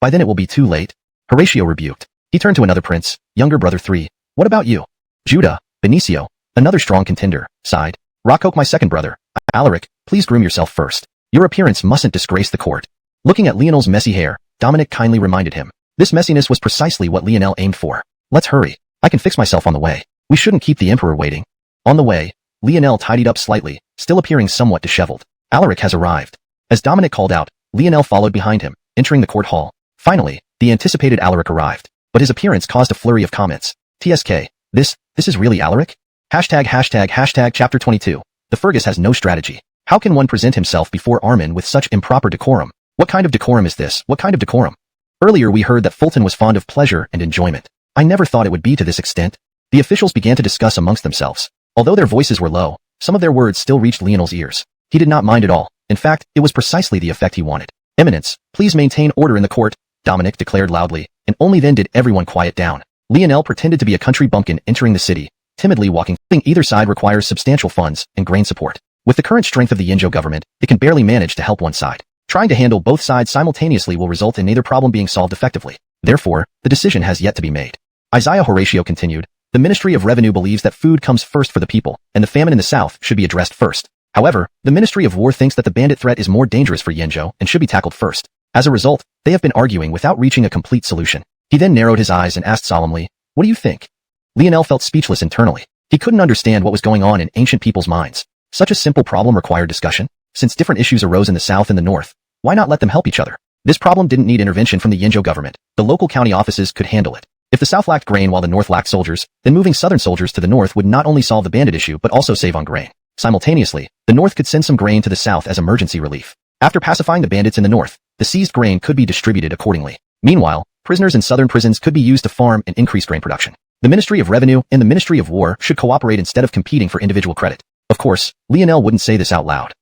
By then it will be too late." Horatio rebuked. He turned to another prince, younger brother 3. "What about you?" Judah, Benicio, another strong contender, sighed. "Rockhoke, my second brother. Alaric, please groom yourself first. Your appearance mustn't disgrace the court." Looking at Lionel's messy hair, Dominic kindly reminded him. This messiness was precisely what Lionel aimed for. "Let's hurry. I can fix myself on the way. We shouldn't keep the emperor waiting." On the way, Lionel tidied up slightly, still appearing somewhat disheveled. "Alaric has arrived." As Dominic called out, Lionel followed behind him, entering the court hall. Finally, the anticipated Alaric arrived, but his appearance caused a flurry of comments. TSK. This is really Alaric? Hashtag chapter 22. The Fergus has no strategy. How can one present himself before Armin with such improper decorum? What kind of decorum is this? What kind of decorum? Earlier we heard that Fulton was fond of pleasure and enjoyment. I never thought it would be to this extent. The officials began to discuss amongst themselves. Although their voices were low, some of their words still reached Lionel's ears. He did not mind at all. In fact, it was precisely the effect he wanted. Eminence, please maintain order in the court, Dominic declared loudly, and only then did everyone quiet down. Lionel pretended to be a country bumpkin entering the city, timidly walking. Either side requires substantial funds and grain support. With the current strength of the Liangzhou government, it can barely manage to help one side. Trying to handle both sides simultaneously will result in neither problem being solved effectively. Therefore, the decision has yet to be made. Isaiah Horatio continued, the Ministry of Revenue believes that food comes first for the people, and the famine in the south should be addressed first. However, the Ministry of War thinks that the bandit threat is more dangerous for Liangzhou and should be tackled first. As a result, they have been arguing without reaching a complete solution. He then narrowed his eyes and asked solemnly, what do you think? Lionel felt speechless internally. He couldn't understand what was going on in ancient people's minds. Such a simple problem required discussion. Since different issues arose in the south and the north, why not let them help each other? This problem didn't need intervention from the Liangzhou government. The local county offices could handle it. If the south lacked grain while the north lacked soldiers, then moving southern soldiers to the north would not only solve the bandit issue but also save on grain. Simultaneously, the north could send some grain to the south as emergency relief. After pacifying the bandits in the north, the seized grain could be distributed accordingly. Meanwhile, prisoners in southern prisons could be used to farm and increase grain production. The Ministry of Revenue and the Ministry of War should cooperate instead of competing for individual credit. Of course, Lionel wouldn't say this out loud.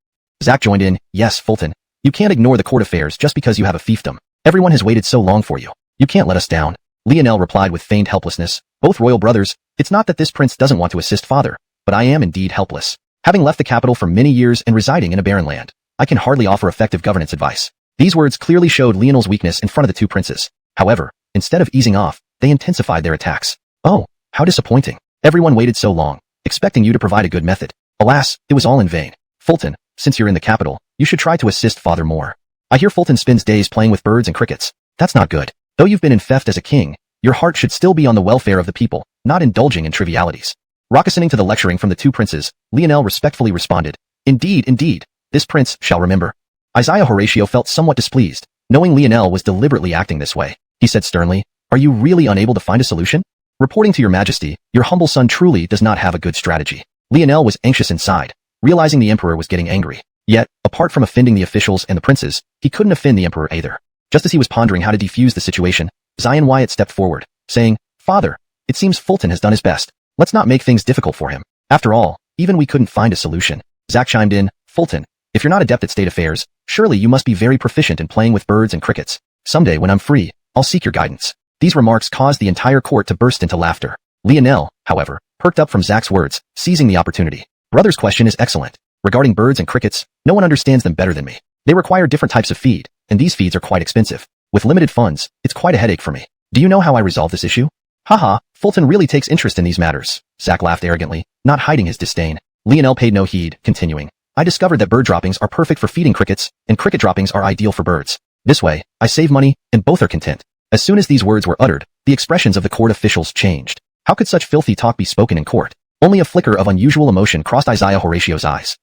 Zach joined in, yes, Fulton. You can't ignore the court affairs just because you have a fiefdom. Everyone has waited so long for you. You can't let us down. Lionel replied with feigned helplessness, both royal brothers, it's not that this prince doesn't want to assist father, but I am indeed helpless. Having left the capital for many years and residing in a barren land, I can hardly offer effective governance advice. These words clearly showed Lionel's weakness in front of the two princes. However, instead of easing off, they intensified their attacks. Oh, how disappointing. Everyone waited so long, expecting you to provide a good method. Alas, it was all in vain. Fulton, since you're in the capital, you should try to assist father more. I hear Fulton spends days playing with birds and crickets. That's not good. Though you've been enfeoffed as a king, your heart should still be on the welfare of the people, not indulging in trivialities. Rockesoning to the lecturing from the two princes, Lionel respectfully responded, indeed, this prince shall remember. Isaiah Horatio felt somewhat displeased, knowing Lionel was deliberately acting this way. He said sternly, are you really unable to find a solution? Reporting to your majesty, your humble son truly does not have a good strategy. Lionel was anxious inside, realizing the emperor was getting angry. Yet, apart from offending the officials and the princes, he couldn't offend the emperor either. Just as he was pondering how to defuse the situation, Xiuxian stepped forward, saying, Father, it seems Fulton has done his best. Let's not make things difficult for him. After all, even we couldn't find a solution. Zach chimed in, Fulton, if you're not adept at state affairs, surely you must be very proficient in playing with birds and crickets. Someday when I'm free, I'll seek your guidance. These remarks caused the entire court to burst into laughter. Lionel, however, perked up from Zach's words, seizing the opportunity. Brother's question is excellent. Regarding birds and crickets, no one understands them better than me. They require different types of feed, and these feeds are quite expensive. With limited funds, it's quite a headache for me. Do you know how I resolve this issue? Haha, Fulton really takes interest in these matters. Zach laughed arrogantly, not hiding his disdain. Lionel paid no heed, continuing. I discovered that bird droppings are perfect for feeding crickets, and cricket droppings are ideal for birds. This way, I save money, and both are content. As soon as these words were uttered, the expressions of the court officials changed. How could such filthy talk be spoken in court? Only a flicker of unusual emotion crossed Isaiah Horatio's eyes.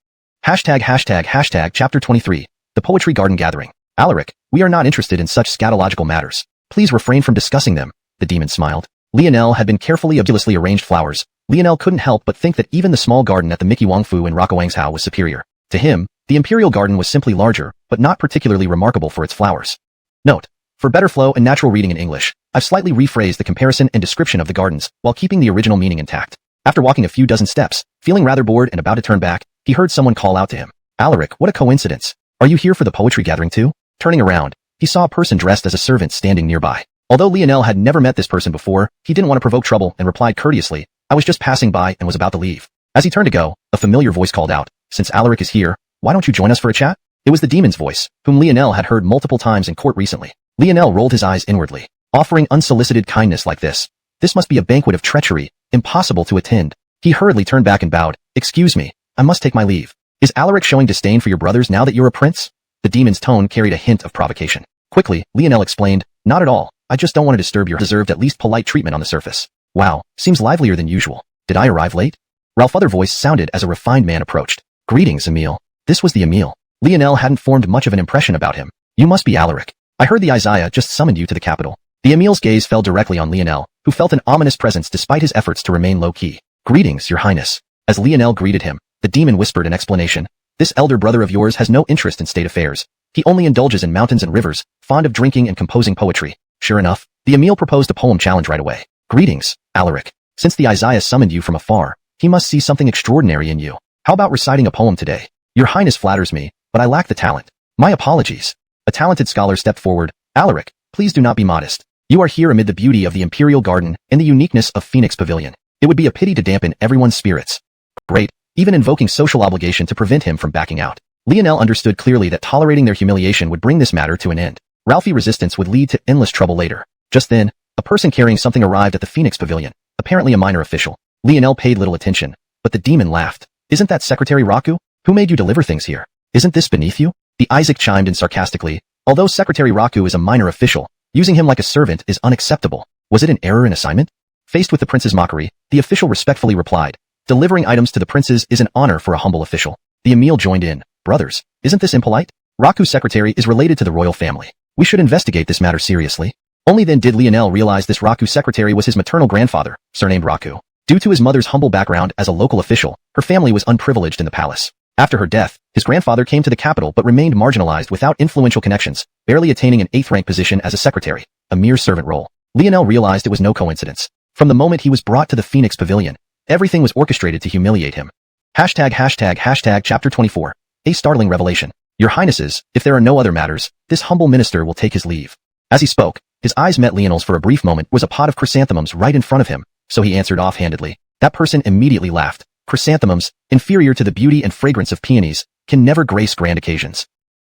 Hashtag chapter 23. The Poetry Garden Gathering. Alaric, we are not interested in such scatological matters. Please refrain from discussing them. The demon smiled. Lionel had been carefully arranged flowers. Lionel couldn't help but think that even the small garden at the Mickey Wang Fu in Liangzhou was superior. To him, the imperial garden was simply larger, but not particularly remarkable for its flowers. Note: for better flow and natural reading in English, I've slightly rephrased the comparison and description of the gardens, while keeping the original meaning intact. After walking a few dozen steps, feeling rather bored and about to turn back, he heard someone call out to him. Alaric, what a coincidence. Are you here for the poetry gathering too? Turning around, he saw a person dressed as a servant standing nearby. Although Lionel had never met this person before, he didn't want to provoke trouble and replied courteously, I was just passing by and was about to leave. As he turned to go, a familiar voice called out, since Alaric is here, why don't you join us for a chat? It was the demon's voice, whom Lionel had heard multiple times in court recently. Lionel rolled his eyes inwardly, offering unsolicited kindness like this. This must be a banquet of treachery, impossible to attend. He hurriedly turned back and bowed, excuse me, I must take my leave. Is Alaric showing disdain for your brothers now that you're a prince? The demon's tone carried a hint of provocation. Quickly, Lionel explained, not at all, I just don't want to disturb your deserved at least polite treatment on the surface. Wow, seems livelier than usual. Did I arrive late? Ralph's other voice sounded as a refined man approached. Greetings, Emil. This was the Emil. Lionel hadn't formed much of an impression about him. You must be Alaric. I heard the Isaiah just summoned you to the capital. The Emil's gaze fell directly on Lionel, who felt an ominous presence despite his efforts to remain low-key. "Greetings, your highness." As Lionel greeted him, the demon whispered in explanation, "This elder brother of yours has no interest in state affairs. He only indulges in mountains and rivers, fond of drinking and composing poetry." Sure enough, the Emil proposed a poem challenge right away. "Greetings, Alaric. Since the Isaiah summoned you from afar, he must see something extraordinary in you. How about reciting a poem today? Your highness flatters me, but I lack the talent. My apologies." A talented scholar stepped forward. "Alaric, please do not be modest. You are here amid the beauty of the imperial garden and the uniqueness of Phoenix Pavilion. It would be a pity to dampen everyone's spirits." Great, even invoking social obligation to prevent him from backing out. Lionel understood clearly that tolerating their humiliation would bring this matter to an end. Ralphie resistance would lead to endless trouble later. Just then, a person carrying something arrived at the Phoenix Pavilion, apparently a minor official. Lionel paid little attention, but the demon laughed. "Isn't that Secretary Raku? Who made you deliver things here? Isn't this beneath you?" The Isaac chimed in sarcastically. "Although Secretary Raku is a minor official, using him like a servant is unacceptable. Was it an error in assignment?" Faced with the prince's mockery, the official respectfully replied, "Delivering items to the princes is an honor for a humble official." The Emil joined in. "Brothers, isn't this impolite? Raku's secretary is related to the royal family. We should investigate this matter seriously." Only then did Lionel realize this Raku secretary was his maternal grandfather, surnamed Raku. Due to his mother's humble background as a local official, her family was unprivileged in the palace. After her death, his grandfather came to the capital but remained marginalized without influential connections, barely attaining an 8th-rank position as a secretary, a mere servant role. Lionel realized it was no coincidence. From the moment he was brought to the Phoenix Pavilion, everything was orchestrated to humiliate him. Chapter 24. A startling revelation. "Your highnesses, if there are no other matters, this humble minister will take his leave." As he spoke, his eyes met Lionel's for a brief moment. Was a pot of chrysanthemums right in front of him, so he answered offhandedly. That person immediately laughed. "Chrysanthemums, inferior to the beauty and fragrance of peonies, can never grace grand occasions."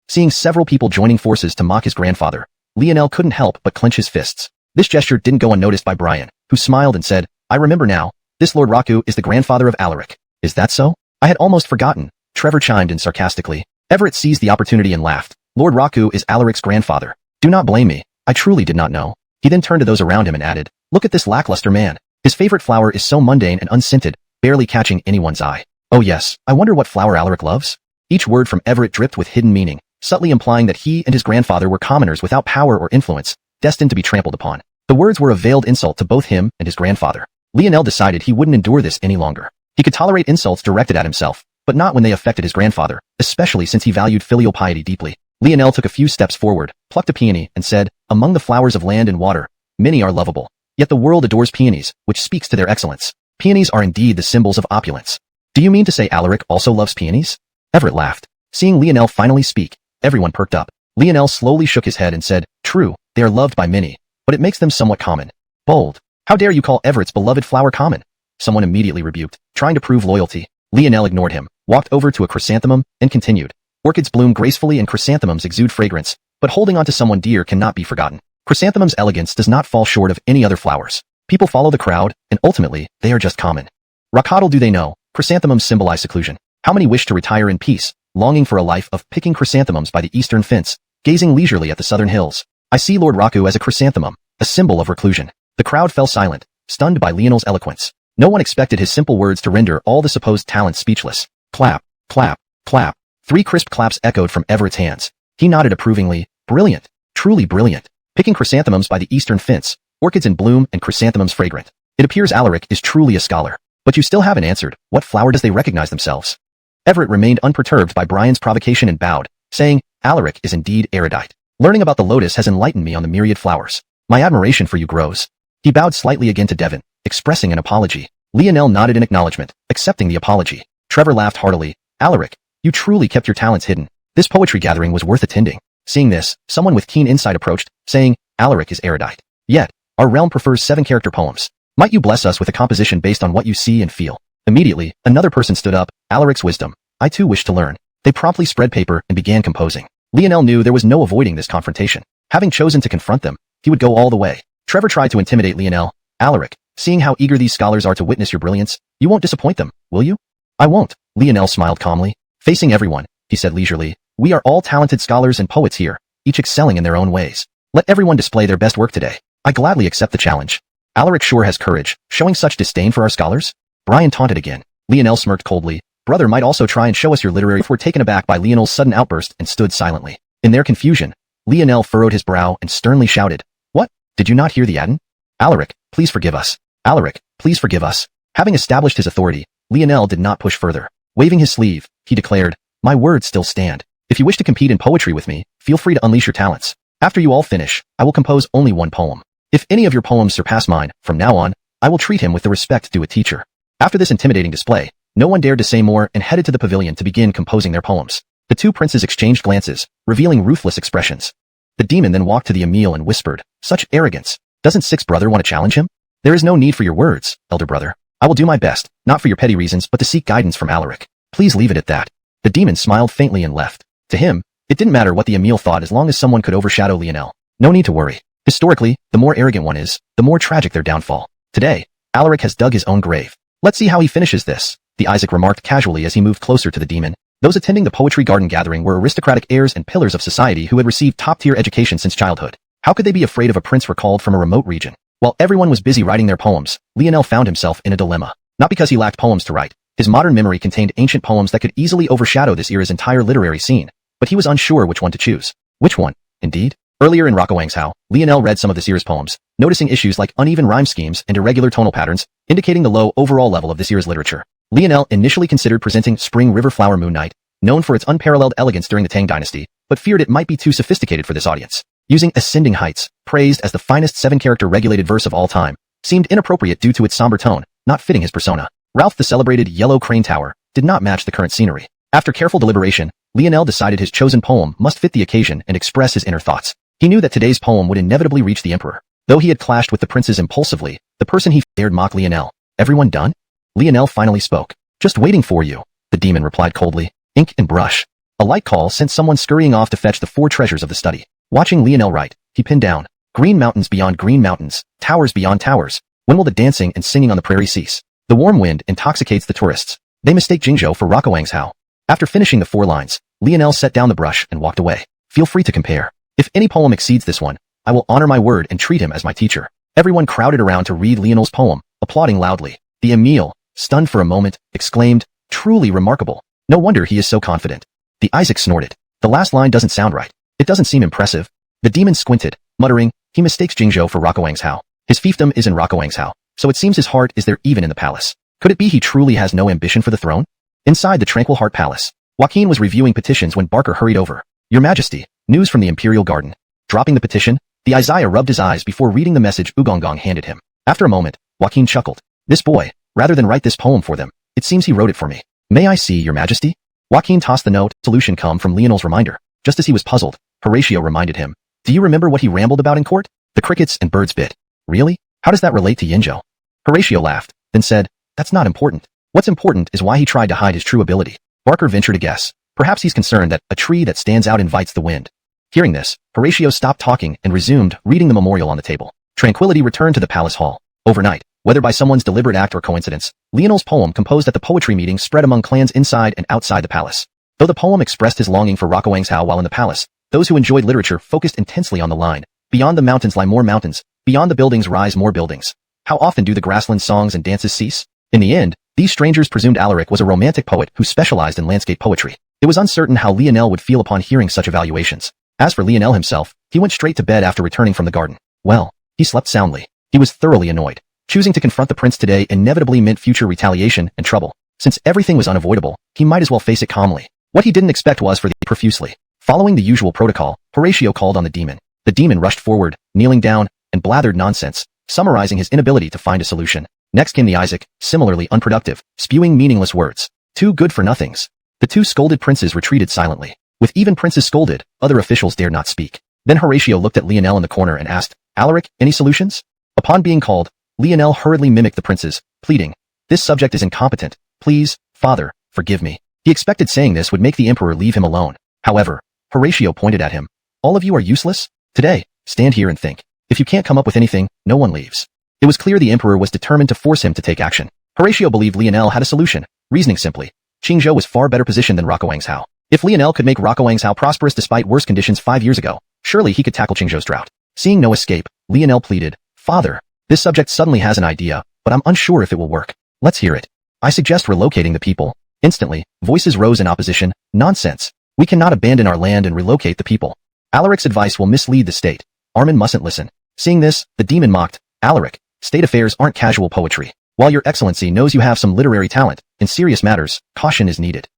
Seeing several people joining forces to mock his grandfather, Lionel couldn't help but clench his fists. This gesture didn't go unnoticed by Brian, who smiled and said, "I remember now. This Lord Raku is the grandfather of Alaric." "Is that so? I had almost forgotten." Trevor chimed in sarcastically. Everett seized the opportunity and laughed. "Lord Raku is Alaric's grandfather. Do not blame me. I truly did not know." He then turned to those around him and added, "Look at this lackluster man. His favorite flower is so mundane and unscented, barely catching anyone's eye. Oh yes, I wonder what flower Alaric loves?" Each word from Everett dripped with hidden meaning, subtly implying that he and his grandfather were commoners without power or influence, destined to be trampled upon. The words were a veiled insult to both him and his grandfather. Lionel decided he wouldn't endure this any longer. He could tolerate insults directed at himself, but not when they affected his grandfather, especially since he valued filial piety deeply. Lionel took a few steps forward, plucked a peony, and said, "Among the flowers of land and water, many are lovable. Yet the world adores peonies, which speaks to their excellence. Peonies are indeed the symbols of opulence." "Do you mean to say Alaric also loves peonies?" Everett laughed. Seeing Lionel finally speak, everyone perked up. Lionel slowly shook his head and said, "True, they are loved by many, but it makes them somewhat common." "Bold. How dare you call Everett's beloved flower common?" Someone immediately rebuked, trying to prove loyalty. Lionel ignored him, walked over to a chrysanthemum, and continued. "Orchids bloom gracefully and chrysanthemums exude fragrance, but holding on to someone dear cannot be forgotten. Chrysanthemum's elegance does not fall short of any other flowers. People follow the crowd, and ultimately, they are just common. Rakatl do they know, chrysanthemums symbolize seclusion. How many wish to retire in peace, longing for a life of picking chrysanthemums by the eastern fence, gazing leisurely at the southern hills? I see Lord Raku as a chrysanthemum, a symbol of reclusion." The crowd fell silent, stunned by Lionel's eloquence. No one expected his simple words to render all the supposed talents speechless. Clap, clap, clap. 3 crisp claps echoed from Everett's hands. He nodded approvingly. "Brilliant, truly brilliant. Picking chrysanthemums by the eastern fence, orchids in bloom and chrysanthemums fragrant. It appears Alaric is truly a scholar. But you still haven't answered. What flower does they recognize themselves?" Everett remained unperturbed by Brian's provocation and bowed, saying, "Alaric is indeed erudite. Learning about the lotus has enlightened me on the myriad flowers. My admiration for you grows." He bowed slightly again to Devon, expressing an apology. Lionel nodded in acknowledgement, accepting the apology. Trevor laughed heartily. "Alaric, you truly kept your talents hidden. This poetry gathering was worth attending." Seeing this, someone with keen insight approached, saying, "Alaric is erudite. Yet, our realm prefers 7-character poems. Might you bless us with a composition based on what you see and feel?" Immediately, another person stood up. "Alaric's wisdom. I too wish to learn." They promptly spread paper and began composing. Lionel knew there was no avoiding this confrontation. Having chosen to confront them, he would go all the way. Trevor tried to intimidate Lionel. "Alaric, seeing how eager these scholars are to witness your brilliance, you won't disappoint them, will you?" "I won't." Lionel smiled calmly. Facing everyone, he said leisurely, "We are all talented scholars and poets here, each excelling in their own ways. Let everyone display their best work today. I gladly accept the challenge." "Alaric sure has courage, showing such disdain for our scholars?" Brian taunted again. Lionel smirked coldly. "Brother might also try and show us your literary..." Were taken aback by Lionel's sudden outburst and stood silently. In their confusion, Lionel furrowed his brow and sternly shouted, "What? Did you not hear the adden? Alaric, please forgive us. Alaric, please forgive us. Having established his authority, Lionel did not push further. Waving his sleeve, he declared, my words still stand. If you wish to compete in poetry with me, feel free to unleash your talents. After you all finish, I will compose only one poem. If any of your poems surpass mine, from now on, I will treat him with the respect due a teacher. After this intimidating display, no one dared to say more and headed to the pavilion to begin composing their poems. The two princes exchanged glances, revealing ruthless expressions. The demon then walked to the Emil and whispered, such arrogance. Doesn't Sixth Brother want to challenge him? There is no need for your words, elder brother. I will do my best, not for your petty reasons but to seek guidance from Alaric. Please leave it at that. The demon smiled faintly and left. To him, it didn't matter what the Emil thought as long as someone could overshadow Lionel. No need to worry. Historically, the more arrogant one is, the more tragic their downfall. Today, Alaric has dug his own grave. Let's see how he finishes this, the Isaac remarked casually as he moved closer to the demon. Those attending the Poetry Garden gathering were aristocratic heirs and pillars of society who had received top-tier education since childhood. How could they be afraid of a prince recalled from a remote region? While everyone was busy writing their poems, Lionel found himself in a dilemma. Not because he lacked poems to write. His modern memory contained ancient poems that could easily overshadow this era's entire literary scene. But he was unsure which one to choose. Which one, indeed? Earlier in Xuanhuan, Lionel read some of this era's poems, noticing issues like uneven rhyme schemes and irregular tonal patterns, indicating the low overall level of this era's literature. Lionel initially considered presenting Spring River Flower Moon Night, known for its unparalleled elegance during the Tang Dynasty, but feared it might be too sophisticated for this audience. Using Ascending Heights, praised as the finest 7-character regulated verse of all time, seemed inappropriate due to its somber tone, not fitting his persona. Ralph the celebrated Yellow Crane Tower did not match the current scenery. After careful deliberation, Lionel decided his chosen poem must fit the occasion and express his inner thoughts. He knew that today's poem would inevitably reach the emperor. Though he had clashed with the princes impulsively, the person he dared mock Lionel. Everyone done? Lionel finally spoke. Just waiting for you, the demon replied coldly. Ink and brush. A light call sent someone scurrying off to fetch the 4 treasures of the study. Watching Lionel write, he pinned down, green mountains beyond green mountains, towers beyond towers. When will the dancing and singing on the prairie cease? The warm wind intoxicates the tourists. They mistake Jingzhou for Liangzhou. After finishing the 4 lines, Lionel set down the brush and walked away. Feel free to compare. If any poem exceeds this one, I will honor my word and treat him as my teacher. Everyone crowded around to read Lionel's poem, applauding loudly. The Emil, stunned for a moment, exclaimed, truly remarkable. No wonder he is so confident. The Isaac snorted. The last line doesn't sound right. It doesn't seem impressive. The demon squinted, muttering, he mistakes Jingzhou for Liangzhou. His fiefdom is in Liangzhou, so it seems his heart is there even in the palace. Could it be he truly has no ambition for the throne? Inside the Tranquil Heart Palace, Joaquin was reviewing petitions when Barker hurried over. Your Majesty, news from the Imperial Garden. Dropping the petition, the Isaiah rubbed his eyes before reading the message Ugongong handed him. After a moment, Joaquin chuckled. This boy, rather than write this poem for them, it seems he wrote it for me. May I see, Your Majesty? Joaquin tossed the note, solution come from Lionel's reminder. Just as he was puzzled, Horatio reminded him. Do you remember what he rambled about in court? The crickets and birds bit. Really? How does that relate to Yinzhou? Horatio laughed, then said, that's not important. What's important is why he tried to hide his true ability. Barker ventured a guess. Perhaps he's concerned that a tree that stands out invites the wind. Hearing this, Horatio stopped talking and resumed reading the memorial on the table. Tranquility returned to the palace hall. Overnight, whether by someone's deliberate act or coincidence, Lionel's poem composed at the poetry meeting spread among clans inside and outside the palace. Though the poem expressed his longing for Liangzhou while in the palace, those who enjoyed literature focused intensely on the line. Beyond the mountains lie more mountains, beyond the buildings rise more buildings. How often do the grassland songs and dances cease? In the end, these strangers presumed Alaric was a romantic poet who specialized in landscape poetry. It was uncertain how Lionel would feel upon hearing such evaluations. As for Lionel himself, he went straight to bed after returning from the garden. Well, he slept soundly. He was thoroughly annoyed. Choosing to confront the prince today inevitably meant future retaliation and trouble. Since everything was unavoidable, he might as well face it calmly. What he didn't expect was for the profusely. Following the usual protocol, Horatio called on the demon. The demon rushed forward, kneeling down, and blathered nonsense, summarizing his inability to find a solution. Next came the Isaac, similarly unproductive, spewing meaningless words. Too good for nothings. The 2 scolded princes retreated silently. With even princes scolded, other officials dared not speak. Then Horatio looked at Lionel in the corner and asked, Alaric, any solutions? Upon being called, Lionel hurriedly mimicked the princes, pleading, this subject is incompetent. Please, father, forgive me. He expected saying this would make the emperor leave him alone. However, Horatio pointed at him. All of you are useless? Today, stand here and think. If you can't come up with anything, no one leaves. It was clear the emperor was determined to force him to take action. Horatio believed Lionel had a solution, reasoning simply. Qingzhou was far better positioned than Liangzhou. If Lionel could make Liangzhou prosperous despite worse conditions 5 years ago, surely he could tackle Qingzhou's drought. Seeing no escape, Lionel pleaded, Father, this subject suddenly has an idea, but I'm unsure if it will work. Let's hear it. I suggest relocating the people. Instantly, voices rose in opposition. Nonsense. We cannot abandon our land and relocate the people. Alaric's advice will mislead the state. Armin mustn't listen. Seeing this, the demon mocked, Alaric, State affairs aren't casual poetry. While your excellency knows you have some literary talent, in serious matters, caution is needed.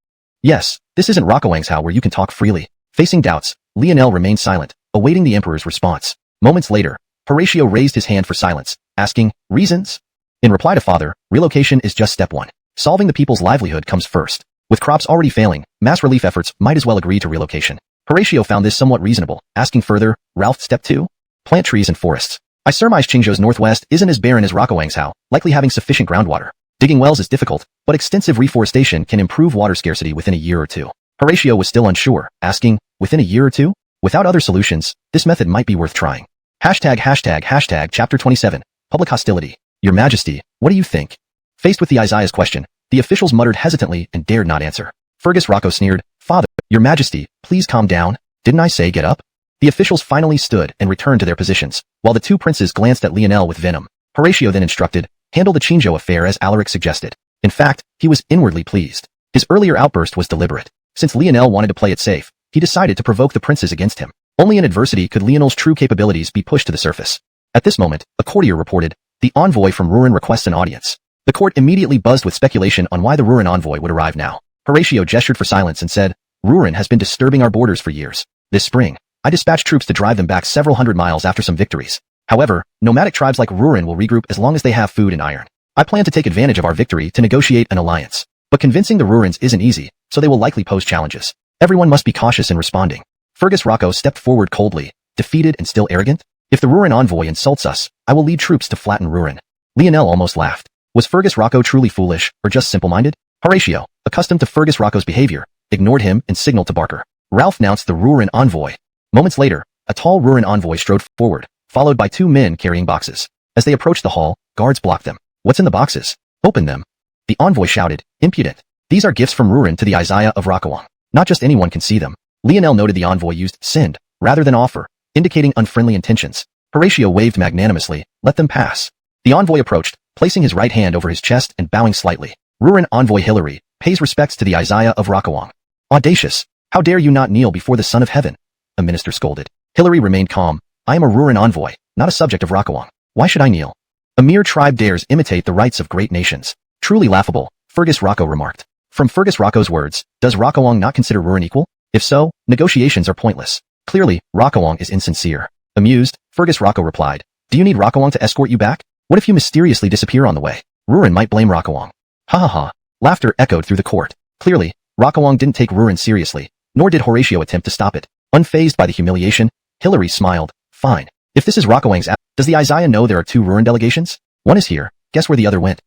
Yes, this isn't Liangzhou where you can talk freely. Facing doubts, Lionel remained silent, awaiting the emperor's response. Moments later, Horatio raised his hand for silence, asking, reasons? In reply to father, relocation is just step one. Solving the people's livelihood comes first. With crops already failing, mass relief efforts might as well agree to relocation. Horatio found this somewhat reasonable, asking further, Ralph, step 2? Plant trees and forests. I surmise Qingzhou's northwest isn't as barren as Liangzhou, likely having sufficient groundwater. Digging wells is difficult, but extensive reforestation can improve water scarcity within a year or two. Horatio was still unsure, asking, within a year or two? Without other solutions, this method might be worth trying. Chapter 27. Public hostility. Your Majesty, what do you think? Faced with the Isaiah's question, the officials muttered hesitantly and dared not answer. Fergus Rocco sneered, Father, Your Majesty, please calm down. Didn't I say get up? The officials finally stood and returned to their positions, while the two princes glanced at Lionel with venom. Horatio then instructed, handle the Qingzhou affair as Alaric suggested. In fact, he was inwardly pleased. His earlier outburst was deliberate. Since Lionel wanted to play it safe, he decided to provoke the princes against him. Only in adversity could Lionel's true capabilities be pushed to the surface. At this moment, a courtier reported, the envoy from Rouen requests an audience. The court immediately buzzed with speculation on why the Rouen envoy would arrive now. Horatio gestured for silence and said, Rouen has been disturbing our borders for years. This spring, I dispatched troops to drive them back several hundred miles after some victories. However, nomadic tribes like Rouen will regroup as long as they have food and iron. I plan to take advantage of our victory to negotiate an alliance. But convincing the Rouens isn't easy, so they will likely pose challenges. Everyone must be cautious in responding. Fergus Rocco stepped forward coldly, defeated and still arrogant. If the Rouen envoy insults us, I will lead troops to flatten Rouen. Lionel almost laughed. Was Fergus Rocco truly foolish, or just simple-minded? Horatio, accustomed to Fergus Rocco's behavior, ignored him and signaled to Barker. Ralph announced the Rouen envoy. Moments later, a tall Rouen envoy strode forward, followed by two men carrying boxes. As they approached the hall, guards blocked them. What's in the boxes? Open them. The envoy shouted, impudent. These are gifts from Rouen to the Isaiah of Rockawang. Not just anyone can see them. Lionel noted the envoy used send, rather than offer, indicating unfriendly intentions. Horatio waved magnanimously, let them pass. The envoy approached, placing his right hand over his chest and bowing slightly. Rouen envoy Hilary pays respects to the Isaiah of Rockawang. Audacious! How dare you not kneel before the Son of Heaven? A minister scolded. Hilary remained calm. I am a Rouen envoy, not a subject of Rockawang. Why should I kneel? A mere tribe dares imitate the rights of great nations. Truly laughable, Fergus Rocco remarked. From Fergus Rocco's words, does Rockawang not consider Rouen equal? If so, negotiations are pointless. Clearly, Rockawang is insincere. Amused, Fergus Rocco replied, do you need Rockawang to escort you back? What if you mysteriously disappear on the way? Rouen might blame Rockawang. Ha ha ha. Laughter echoed through the court. Clearly, Rockawang didn't take Rouen seriously, nor did Horatio attempt to stop it. Unfazed by the humiliation, Hilary smiled. Fine. If this is Rockawang's does the Isaiah know there are two Rouen delegations? One is here. Guess where the other went?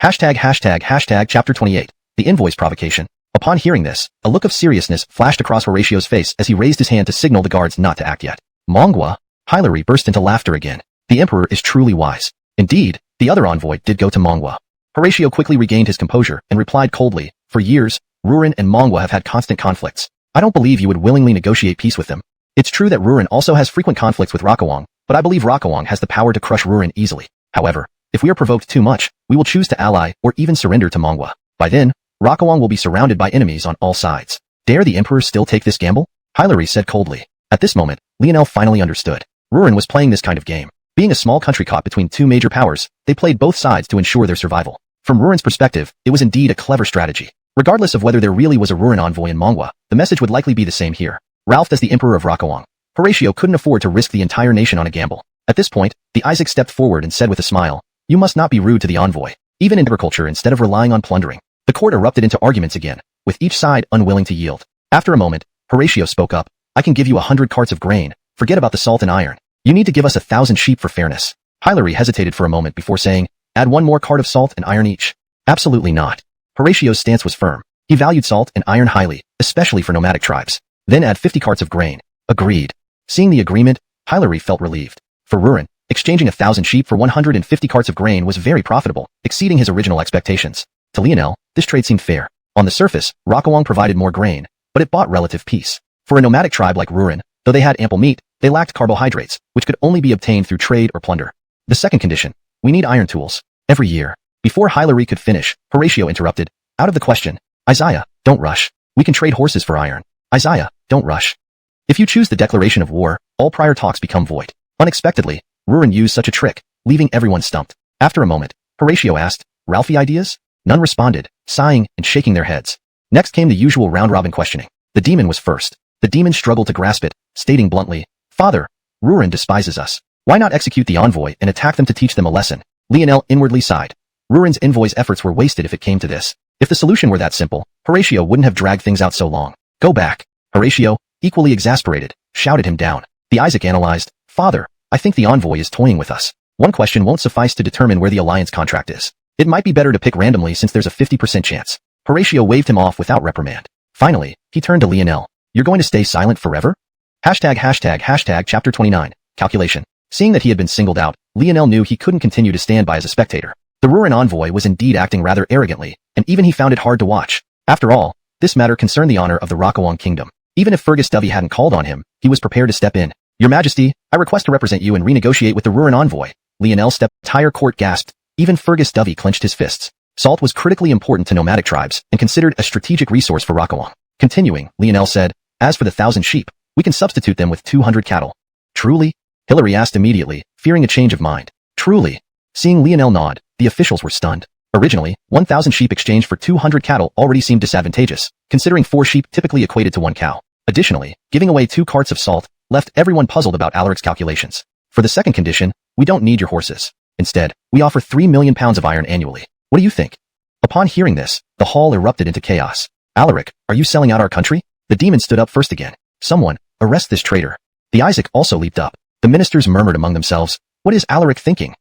Chapter 28. The invoice provocation. Upon hearing this, a look of seriousness flashed across Horatio's face as he raised his hand to signal the guards not to act yet. Mongwa? Hilary burst into laughter again. The emperor is truly wise. Indeed, the other envoy did go to Mongwa. Horatio quickly regained his composure and replied coldly, for years, Rouen and Mongwa have had constant conflicts. I don't believe you would willingly negotiate peace with them. It's true that Rouen also has frequent conflicts with Rockawang, but I believe Rockawang has the power to crush Rouen easily. However, if we are provoked too much, we will choose to ally or even surrender to Mongwa. By then, Rockawang will be surrounded by enemies on all sides. Dare the emperor still take this gamble? Hilary said coldly. At this moment, Lionel finally understood. Rouen was playing this kind of game. Being a small country caught between two major powers, they played both sides to ensure their survival. From Rouen's perspective, it was indeed a clever strategy. Regardless of whether there really was a Rouen envoy in Mongwa, the message would likely be the same here. Ralph as the emperor of Rockawang. Horatio couldn't afford to risk the entire nation on a gamble. At this point, the Isaac stepped forward and said with a smile, you must not be rude to the envoy, even in agriculture instead of relying on plundering. The court erupted into arguments again, with each side unwilling to yield. After a moment, Horatio spoke up, I can give you 100 carts of grain, forget about the salt and iron. You need to give us 1,000 sheep for fairness. Hilary hesitated for a moment before saying, add one more cart of salt and iron each. Absolutely not. Horatio's stance was firm. He valued salt and iron highly, especially for nomadic tribes. Then add 50 carts of grain. Agreed. Seeing the agreement, Hilary felt relieved. For Rouen, exchanging 1,000 sheep for 150 carts of grain was very profitable, exceeding his original expectations. To Lionel, this trade seemed fair. On the surface, Rockawang provided more grain, but it bought relative peace. For a nomadic tribe like Rouen, though they had ample meat, they lacked carbohydrates, which could only be obtained through trade or plunder. The second condition, we need iron tools. Every year. Before Hilary could finish, Horatio interrupted. Out of the question. Isaiah, don't rush. We can trade horses for iron. Isaiah, don't rush. If you choose the declaration of war, all prior talks become void. Unexpectedly, Rouen used such a trick. leaving everyone stumped. After a moment, Horatio asked, "Ralphie ideas?" None responded, sighing and shaking their heads. Next came the usual round-robin questioning. The demon was first. The demon struggled to grasp it, stating bluntly, "Father, Rurin despises us. Why not execute the envoy and attack them to teach them a lesson?" Lionel inwardly sighed. Rurin's envoy's efforts were wasted if it came to this. If the solution were that simple, Horatio wouldn't have dragged things out so long. "Go back." Horatio, equally exasperated, shouted him down. The Isaac analyzed, "Father, I think the envoy is toying with us. One question won't suffice to determine where the alliance contract is. It might be better to pick randomly since there's a 50% chance." Horatio waved him off without reprimand. Finally, he turned to Lionel. "You're going to stay silent forever?" Chapter 29. Calculation. Seeing that he had been singled out, Lionel knew he couldn't continue to stand by as a spectator. The Rurin envoy was indeed acting rather arrogantly, and even he found it hard to watch. After all, this matter concerned the honor of the Xuanhuan kingdom. Even if Fergus Dovey hadn't called on him, he was prepared to step in. "Your Majesty, I request to represent you and renegotiate with the Rurin envoy." Lionel stepped. The entire court gasped. Even Fergus Dovey clenched his fists. Salt was critically important to nomadic tribes and considered a strategic resource for Xuanhuan. Continuing, Lionel said, "As for the 1,000 sheep, we can substitute them with 200 cattle." "Truly?" Hilary asked immediately, fearing a change of mind. "Truly?" Seeing Lionel nod, the officials were stunned. Originally, 1,000 sheep exchanged for 200 cattle already seemed disadvantageous, considering 4 sheep typically equated to 1 cow. Additionally, giving away 2 carts of salt left everyone puzzled about Alaric's calculations. "For the second condition, we don't need your horses. Instead, we offer 3 million pounds of iron annually. What do you think?" Upon hearing this, the hall erupted into chaos. "Alaric, are you selling out our country?" The demon stood up first again. "Someone, arrest this traitor." The Isaac also leaped up. The ministers murmured among themselves, "What is Alaric thinking?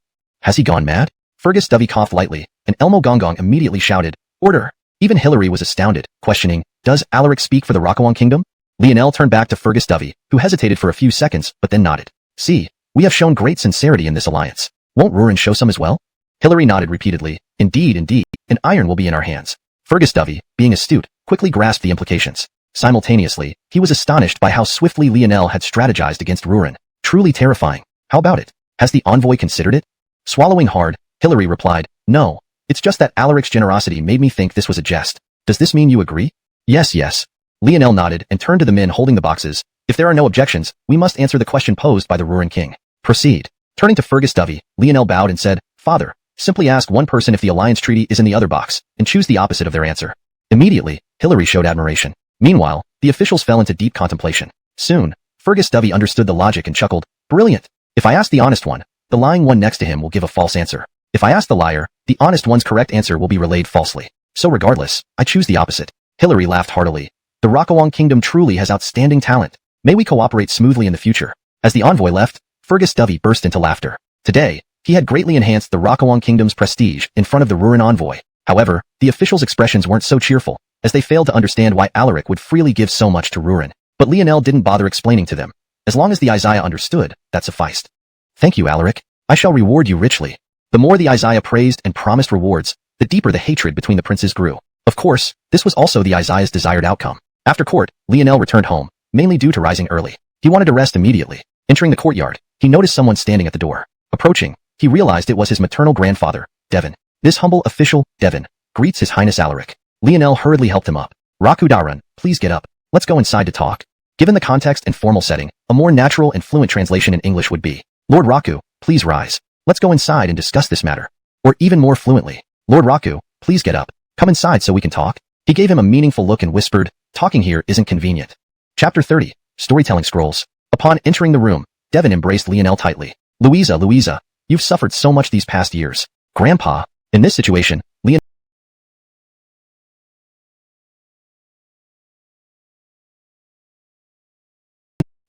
Has he gone mad?" Fergus Dovey coughed lightly, and Elmo Gongong immediately shouted, "Order!" Even Hilary was astounded, questioning, "Does Alaric speak for the Xuanhuan kingdom?" Lionel turned back to Fergus Dovey, who hesitated for a few seconds, but then nodded. "See, we have shown great sincerity in this alliance. Won't Rurin show some as well?" Hilary nodded repeatedly. "Indeed, indeed, and iron will be in our hands." Fergus Dovey, being astute, quickly grasped the implications. Simultaneously, he was astonished by how swiftly Lionel had strategized against Rurin. Truly terrifying. "How about it? Has the envoy considered it?" Swallowing hard, Hilary replied, "No, it's just that Alaric's generosity made me think this was a jest. Does this mean you agree?" Yes. Lionel nodded and turned to the men holding the boxes. "If there are no objections, we must answer the question posed by the Rurin king. Proceed." Turning to Fergus Dovey, Lionel bowed and said, "Father, simply ask one person if the alliance treaty is in the other box, and choose the opposite of their answer." Immediately, Hilary showed admiration. Meanwhile, the officials fell into deep contemplation. Soon, Fergus Dovey understood the logic and chuckled, "Brilliant! If I ask the honest one, the lying one next to him will give a false answer. If I ask the liar, the honest one's correct answer will be relayed falsely. So regardless, I choose the opposite." Hilary laughed heartily. "The Xuanhuan kingdom truly has outstanding talent. May we cooperate smoothly in the future." As the envoy left, Fergus Dovey burst into laughter. Today, he had greatly enhanced the Xuanhuan kingdom's prestige in front of the Rurin envoy. However, the officials' expressions weren't so cheerful, as they failed to understand why Alaric would freely give so much to Rurin. But Lionel didn't bother explaining to them. As long as the Isaiah understood, that sufficed. "Thank you, Alaric. I shall reward you richly." The more the Isaiah praised and promised rewards, the deeper the hatred between the princes grew. Of course, this was also the Isaiah's desired outcome. After court, Lionel returned home, mainly due to rising early. He wanted to rest immediately. Entering the courtyard, he noticed someone standing at the door. Approaching, he realized it was his maternal grandfather, Devon. This humble official, Devon, greets His Highness Alaric. Lionel hurriedly helped him up. "Rakudaran, please get up. Let's go inside to talk." Given the context and formal setting, a more natural and fluent translation in English would be, "Lord Raku, please rise. Let's go inside and discuss this matter." Or even more fluently, "Lord Raku, please get up. Come inside so we can talk." He gave him a meaningful look and whispered, "Talking here isn't convenient." Chapter 30. Storytelling Scrolls. Upon entering the room, Devon embraced Lionel tightly. Louisa, you've suffered so much these past years." "Grandpa." In this situation,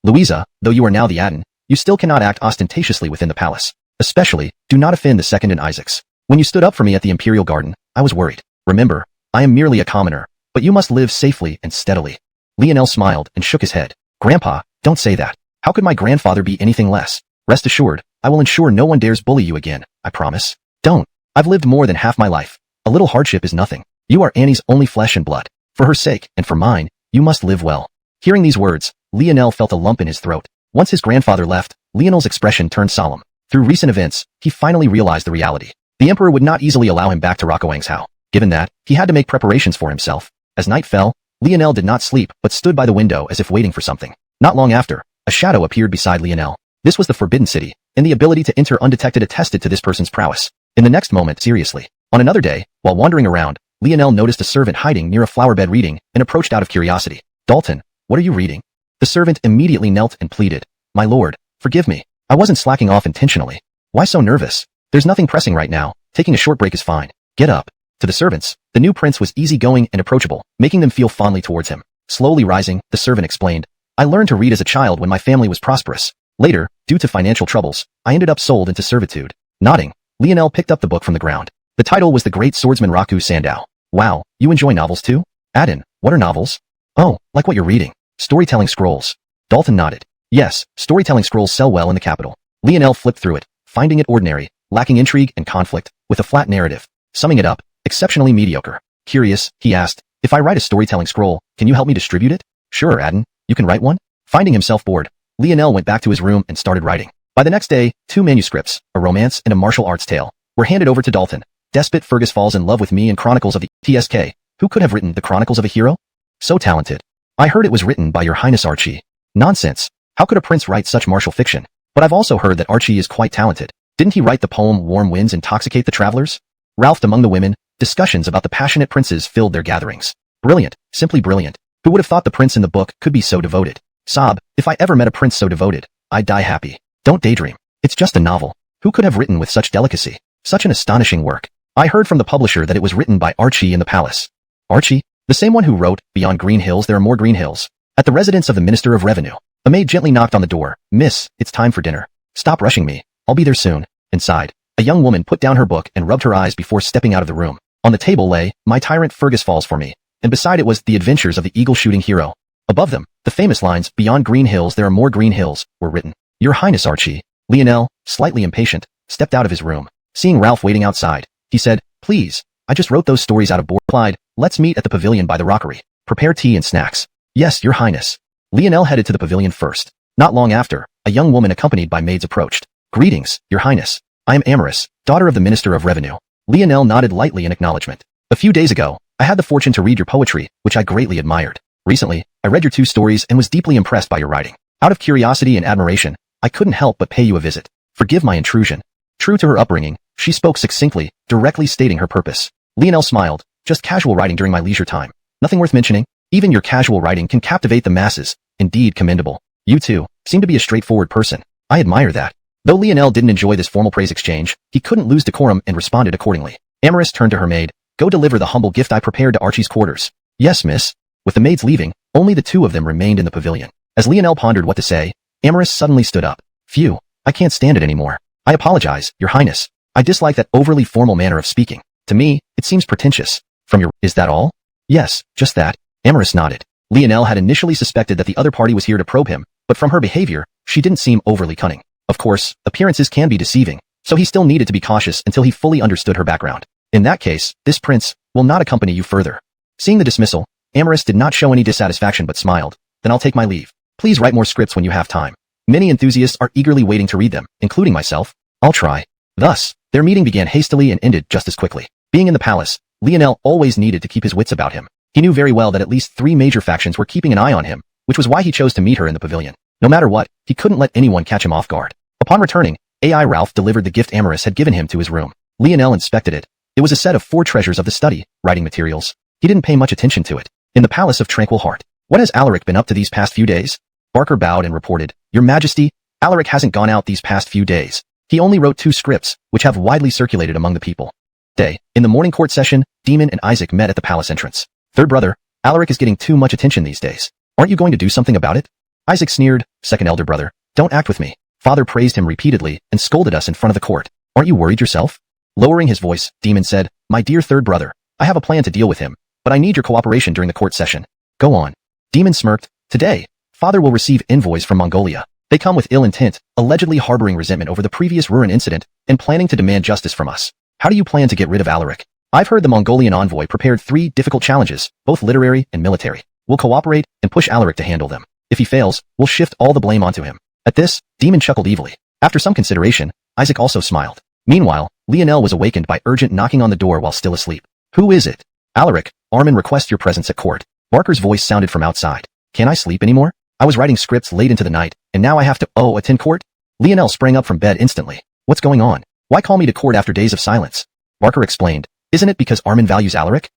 Louisa, though you are now the Atten, you still cannot act ostentatiously within the palace. Especially, do not offend the second and Isaacs. When you stood up for me at the Imperial Garden, I was worried. Remember, I am merely a commoner, but you must live safely and steadily. Lionel smiled and shook his head. "Grandpa, don't say that. How could my grandfather be anything less? Rest assured, I will ensure no one dares bully you again, I promise." "Don't. I've lived more than half my life. A little hardship is nothing. You are Annie's only flesh and blood. For her sake, and for mine, you must live well." Hearing these words, Lionel felt a lump in his throat. Once his grandfather left, Lionel's expression turned solemn. Through recent events, he finally realized the reality. The emperor would not easily allow him back to Xuanhuan. Given that, he had to make preparations for himself. As night fell, Lionel did not sleep but stood by the window as if waiting for something. Not long after, a shadow appeared beside Lionel. This was the Forbidden City, and the ability to enter undetected attested to this person's prowess. In the next moment, seriously. On another day, while wandering around, Lionel noticed a servant hiding near a flower bed reading and approached out of curiosity. Dalton, what are you reading? The servant immediately knelt and pleaded. My lord, forgive me. I wasn't slacking off intentionally. Why so nervous? There's nothing pressing right now. Taking a short break is fine. Get up. To the servants, the new prince was easygoing and approachable, making them feel fondly towards him. Slowly rising, the servant explained. I learned to read as a child when my family was prosperous. Later, due to financial troubles, I ended up sold into servitude. Nodding, Lionel picked up the book from the ground. The title was The Great Swordsman Raku Sandow. Wow, you enjoy novels too? Adin, what are novels? Oh, like what you're reading. Storytelling scrolls. Dalton nodded. Yes, storytelling scrolls sell well in the capital. Lionel flipped through it, finding it ordinary, lacking intrigue and conflict, with a flat narrative. Summing it up, exceptionally mediocre. Curious, he asked, if I write a storytelling scroll, can you help me distribute it? Sure, Adin, you can write one? Finding himself bored, Lionel went back to his room and started writing. By the next day, 2 manuscripts, a romance and a martial arts tale, were handed over to Dalton. Despot Fergus falls in love with me and Chronicles of the TSK. Who could have written the Chronicles of a Hero? So talented. I heard it was written by Your Highness Archie. Nonsense. How could a prince write such martial fiction? But I've also heard that Archie is quite talented. Didn't he write the poem Warm Winds Intoxicate the Travelers? Ralphed among the women, discussions about the passionate princes filled their gatherings. Brilliant, simply brilliant. Who would have thought the prince in the book could be so devoted? Sob, if I ever met a prince so devoted, I'd die happy. Don't daydream. It's just a novel. Who could have written with such delicacy? Such an astonishing work. I heard from the publisher that it was written by Archie in the palace. Archie? The same one who wrote, Beyond Green Hills There Are More Green Hills. At the residence of the Minister of Revenue. A maid gently knocked on the door. Miss, it's time for dinner. Stop rushing me. I'll be there soon. Inside, a young woman put down her book and rubbed her eyes before stepping out of the room. On the table lay, My Tyrant Fergus Falls for Me, and beside it was The Adventures of the Eagle-Shooting Hero. Above them, the famous lines, Beyond Green Hills There Are More Green Hills, were written. Your Highness Archie. Lionel, slightly impatient, stepped out of his room. Seeing Ralph waiting outside, he said, Please, I just wrote those stories out of bored. Replied, Let's meet at the pavilion by the rockery. Prepare tea and snacks. Yes, Your Highness. Lionel headed to the pavilion first. Not long after, a young woman accompanied by maids approached. Greetings, Your Highness. I am Amaris, daughter of the Minister of Revenue. Lionel nodded lightly in acknowledgement. A few days ago, I had the fortune to read your poetry, which I greatly admired. Recently, I read your 2 stories and was deeply impressed by your writing. Out of curiosity and admiration, I couldn't help but pay you a visit. Forgive my intrusion. True to her upbringing, she spoke succinctly, directly stating her purpose. Lionel smiled. Just casual writing during my leisure time. Nothing worth mentioning. Even your casual writing can captivate the masses. Indeed commendable. You too seem to be a straightforward person. I admire that. Though Lionel didn't enjoy this formal praise exchange, he couldn't lose decorum and responded accordingly. Amaris turned to her maid. Go deliver the humble gift I prepared to Archie's quarters. Yes, miss. With the maids leaving, only the 2 of them remained in the pavilion. As Lionel pondered what to say, Amaris suddenly stood up. Phew, I can't stand it anymore. I apologize, Your Highness. I dislike that overly formal manner of speaking. To me, it seems pretentious. From your, is that all? Yes, just that. Amaris nodded. Lionel had initially suspected that the other party was here to probe him, but from her behavior, she didn't seem overly cunning. Of course, appearances can be deceiving, so he still needed to be cautious until he fully understood her background. In that case, this prince will not accompany you further. Seeing the dismissal, Amaris did not show any dissatisfaction but smiled. Then I'll take my leave. Please write more scripts when you have time. Many enthusiasts are eagerly waiting to read them, including myself. I'll try. Thus, their meeting began hastily and ended just as quickly. Being in the palace, Lionel always needed to keep his wits about him. He knew very well that at least 3 major factions were keeping an eye on him, which was why he chose to meet her in the pavilion. No matter what, he couldn't let anyone catch him off guard. Upon returning, AI Ralph delivered the gift Amaris had given him to his room. Lionel inspected it. It was a set of 4 treasures of the study, writing materials. He didn't pay much attention to it. In the Palace of Tranquil Heart. What has Alaric been up to these past few days? Barker bowed and reported, Your Majesty, Alaric hasn't gone out these past few days. He only wrote 2 scripts, which have widely circulated among the people. In the morning court session, Demon and Isaac met at the palace entrance. Third brother, Alaric is getting too much attention these days. Aren't you going to do something about it? Isaac sneered. Second elder brother, don't act with me. Father praised him repeatedly and scolded us in front of the court. Aren't you worried yourself? Lowering his voice, Demon said, My dear third brother, I have a plan to deal with him, but I need your cooperation during the court session. Go on. Demon smirked. Today, Father will receive envoys from Mongolia. They come with ill intent, allegedly harboring resentment over the previous Ruin incident, and planning to demand justice from us. How do you plan to get rid of Alaric? I've heard the Mongolian envoy prepared 3 difficult challenges, both literary and military. We'll cooperate and push Alaric to handle them. If he fails, we'll shift all the blame onto him. At this, Demon chuckled evilly. After some consideration, Isaac also smiled. Meanwhile, Lionel was awakened by urgent knocking on the door while still asleep. Who is it? Alaric, Armin requests your presence at court. Barker's voice sounded from outside. Can I sleep anymore? I was writing scripts late into the night, and now I have to attend court? Lionel sprang up from bed instantly. What's going on? Why call me to court after days of silence? Barker explained. Isn't it because Armin values Alaric?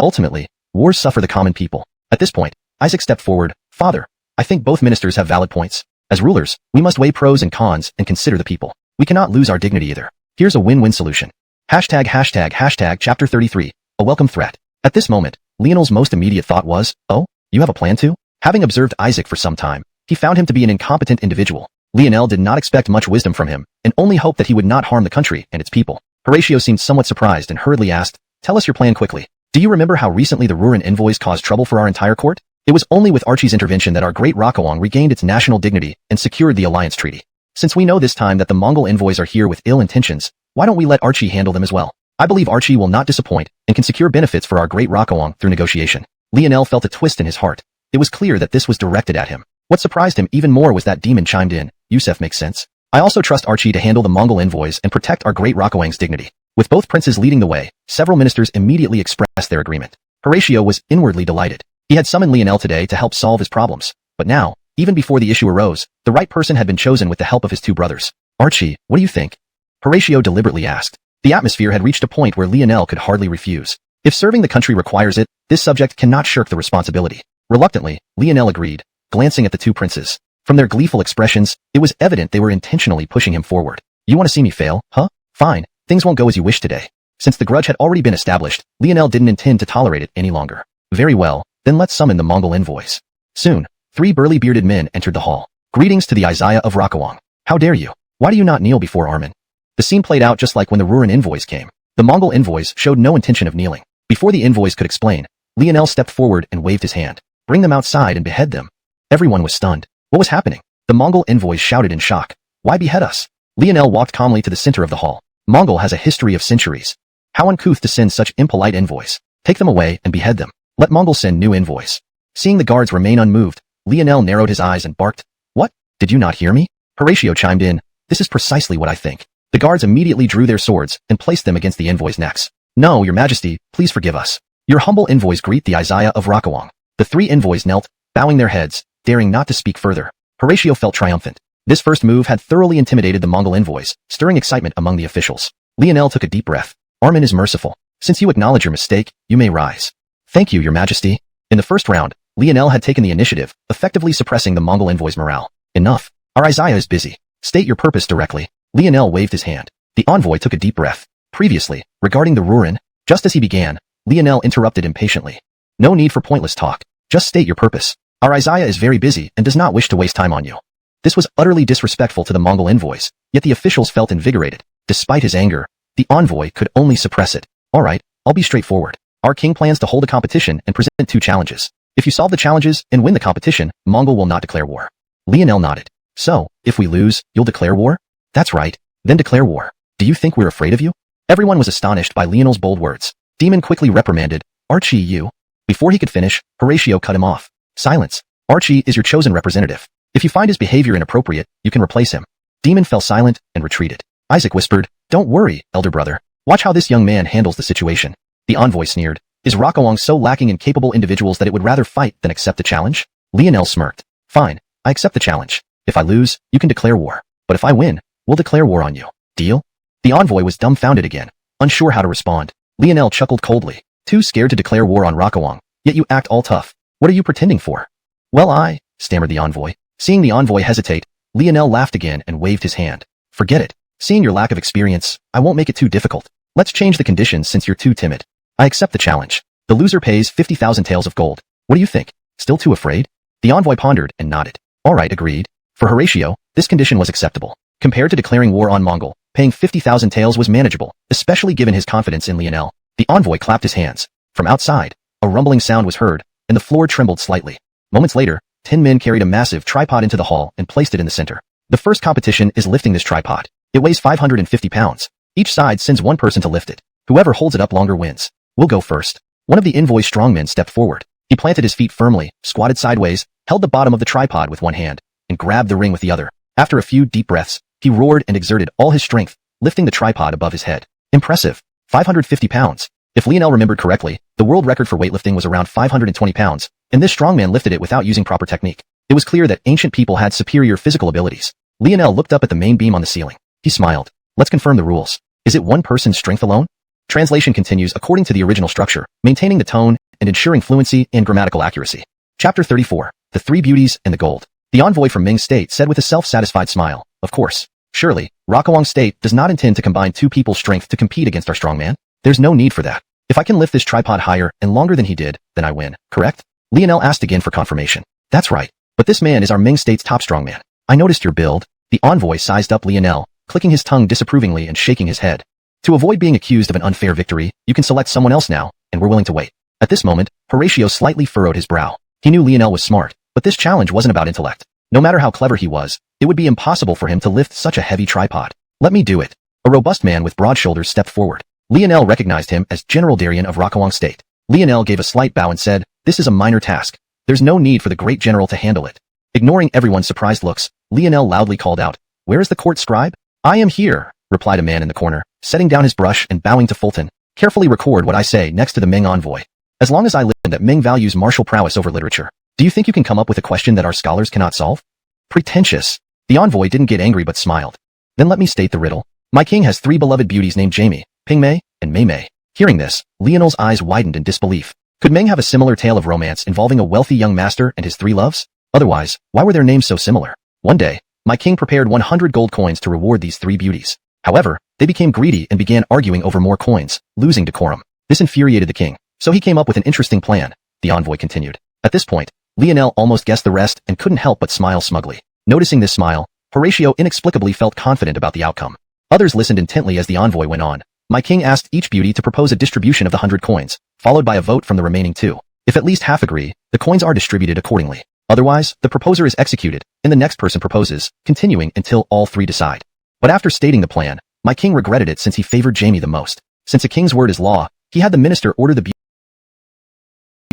Ultimately, wars suffer the common people. At this point, Isaac stepped forward. Father, I think both ministers have valid points. As rulers, we must weigh pros and cons and consider the people. We cannot lose our dignity either. Here's a win-win solution. Chapter 33, a welcome threat. At this moment, Lionel's most immediate thought was, oh, you have a plan too? Having observed Isaac for some time, he found him to be an incompetent individual. Lionel did not expect much wisdom from him, and only hoped that he would not harm the country and its people. Horatio seemed somewhat surprised and hurriedly asked, tell us your plan quickly. Do you remember how recently the Ruran envoys caused trouble for our entire court? It was only with Archie's intervention that our great Rokuang regained its national dignity and secured the alliance treaty. Since we know this time that the Mongol envoys are here with ill intentions, why don't we let Archie handle them as well? I believe Archie will not disappoint and can secure benefits for our great Rokuang through negotiation. Lionel felt a twist in his heart. It was clear that this was directed at him. What surprised him even more was that Demon chimed in. Yusef makes sense. I also trust Archie to handle the Mongol envoys and protect our great Rokuang's dignity. With both princes leading the way, several ministers immediately expressed their agreement. Horatio was inwardly delighted. He had summoned Lionel today to help solve his problems. But now, even before the issue arose, the right person had been chosen with the help of his two brothers. Archie, what do you think? Horatio deliberately asked. The atmosphere had reached a point where Lionel could hardly refuse. If serving the country requires it, this subject cannot shirk the responsibility. Reluctantly, Lionel agreed, glancing at the two princes. From their gleeful expressions, it was evident they were intentionally pushing him forward. You want to see me fail, huh? Fine, things won't go as you wish today. Since the grudge had already been established, Lionel didn't intend to tolerate it any longer. Very well, then let's summon the Mongol envoys. Soon, 3 burly bearded men entered the hall. Greetings to the Isaiah of Rokuang. How dare you? Why do you not kneel before Armin? The scene played out just like when the Ruran envoys came. The Mongol envoys showed no intention of kneeling. Before the envoys could explain, Lionel stepped forward and waved his hand. Bring them outside and behead them. Everyone was stunned. What was happening? The Mongol envoys shouted in shock. Why behead us? Lionel walked calmly to the center of the hall. Mongol has a history of centuries. How uncouth to send such impolite envoys. Take them away and behead them. Let Mongol send new envoys. Seeing the guards remain unmoved, Lionel narrowed his eyes and barked. What? Did you not hear me? Horatio chimed in. This is precisely what I think. The guards immediately drew their swords and placed them against the envoys' necks. No, your majesty, please forgive us. Your humble envoys greet the Isaiah of Rokuang. The 3 envoys knelt, bowing their heads, daring not to speak further. Horatio felt triumphant. This first move had thoroughly intimidated the Mongol envoys, stirring excitement among the officials. Lionel took a deep breath. Armin is merciful. Since you acknowledge your mistake, you may rise. Thank you, your majesty. In the first round, Lionel had taken the initiative, effectively suppressing the Mongol envoys' morale. Enough. Our Isaiah is busy. State your purpose directly. Lionel waved his hand. The envoy took a deep breath. Previously, regarding the Ruran, just as he began, Lionel interrupted impatiently. No need for pointless talk. Just state your purpose. Our Isaiah is very busy and does not wish to waste time on you. This was utterly disrespectful to the Mongol envoys, yet the officials felt invigorated. Despite his anger, the envoy could only suppress it. All right, I'll be straightforward. Our king plans to hold a competition and present 2 challenges. If you solve the challenges and win the competition, Mongol will not declare war. Lionel nodded. So, if we lose, you'll declare war? That's right. Then declare war. Do you think we're afraid of you? Everyone was astonished by Lionel's bold words. Demon quickly reprimanded. Archie, you. Before he could finish, Horatio cut him off. Silence. Archie is your chosen representative. If you find his behavior inappropriate, you can replace him. Demon fell silent and retreated. Isaac whispered, don't worry, elder brother. Watch how this young man handles the situation. The envoy sneered. Is Rokuang so lacking in capable individuals that it would rather fight than accept the challenge? Lionel smirked. Fine, I accept the challenge. If I lose, you can declare war. But if I win, we'll declare war on you. Deal? The envoy was dumbfounded again, unsure how to respond. Lionel chuckled coldly. Too scared to declare war on Rokuang, yet you act all tough. What are you pretending for? Well, stammered the envoy. Seeing the envoy hesitate, Lionel laughed again and waved his hand. Forget it. Seeing your lack of experience, I won't make it too difficult. Let's change the conditions since you're too timid. I accept the challenge. The loser pays 50,000 taels of gold. What do you think? Still too afraid? The envoy pondered and nodded. All right, agreed. For Horatio, this condition was acceptable. Compared to declaring war on Mongol, paying 50,000 taels was manageable, especially given his confidence in Lionel. The envoy clapped his hands. From outside, a rumbling sound was heard, and the floor trembled slightly. Moments later, 10 men carried a massive tripod into the hall and placed it in the center. The first competition is lifting this tripod. It weighs 550 pounds. Each side sends one person to lift it. Whoever holds it up longer wins. We'll go first. One of the envoy's strongmen stepped forward. He planted his feet firmly, squatted sideways, held the bottom of the tripod with one hand, and grabbed the ring with the other. After a few deep breaths, he roared and exerted all his strength, lifting the tripod above his head. Impressive. 550 pounds. If Lionel remembered correctly, the world record for weightlifting was around 520 pounds, and this strongman lifted it without using proper technique. It was clear that ancient people had superior physical abilities. Lionel looked up at the main beam on the ceiling. He smiled. Let's confirm the rules. Is it one person's strength alone? Translation continues according to the original structure, maintaining the tone and ensuring fluency and grammatical accuracy. Chapter 34. The Three Beauties and the Gold. The envoy from Ming State said with a self-satisfied smile, of course. Surely, Rokuang State does not intend to combine two people's strength to compete against our strongman. There's no need for that. If I can lift this tripod higher and longer than he did, then I win, correct? Lionel asked again for confirmation. That's right. But this man is our Ming State's top strongman. I noticed your build. The envoy sized up Lionel, clicking his tongue disapprovingly and shaking his head. To avoid being accused of an unfair victory, you can select someone else now, and we're willing to wait. At this moment, Horatio slightly furrowed his brow. He knew Lionel was smart, but this challenge wasn't about intellect. No matter how clever he was, it would be impossible for him to lift such a heavy tripod. Let me do it. A robust man with broad shoulders stepped forward. Lionel recognized him as General Darien of Rokuang State. Lionel gave a slight bow and said, this is a minor task. There's no need for the great general to handle it. Ignoring everyone's surprised looks, Lionel loudly called out, where is the court scribe? I am here, replied a man in the corner, setting down his brush and bowing to Fulton. Carefully record what I say next to the Ming envoy. As long as I learn that Ming values martial prowess over literature, do you think you can come up with a question that our scholars cannot solve? Pretentious. The envoy didn't get angry but smiled. Then let me state the riddle. My king has three beloved beauties named Jamie, Pingmei, and Mei. Hearing this, Lionel's eyes widened in disbelief. Could Ming have a similar tale of romance involving a wealthy young master and his three loves? Otherwise, why were their names so similar? One day, my king prepared 100 gold coins to reward these three beauties. However, they became greedy and began arguing over more coins, losing decorum. This infuriated the king, so he came up with an interesting plan, the envoy continued. At this point, Lionel almost guessed the rest and couldn't help but smile smugly. Noticing this smile, Horatio inexplicably felt confident about the outcome. Others listened intently as the envoy went on. My king asked each beauty to propose a distribution of the 100 coins, followed by a vote from the remaining two. If at least half agree, the coins are distributed accordingly. Otherwise, the proposer is executed, and the next person proposes, continuing until all three decide. But after stating the plan, my king regretted it since he favored Jamie the most. Since a king's word is law, he had the minister order the beauty.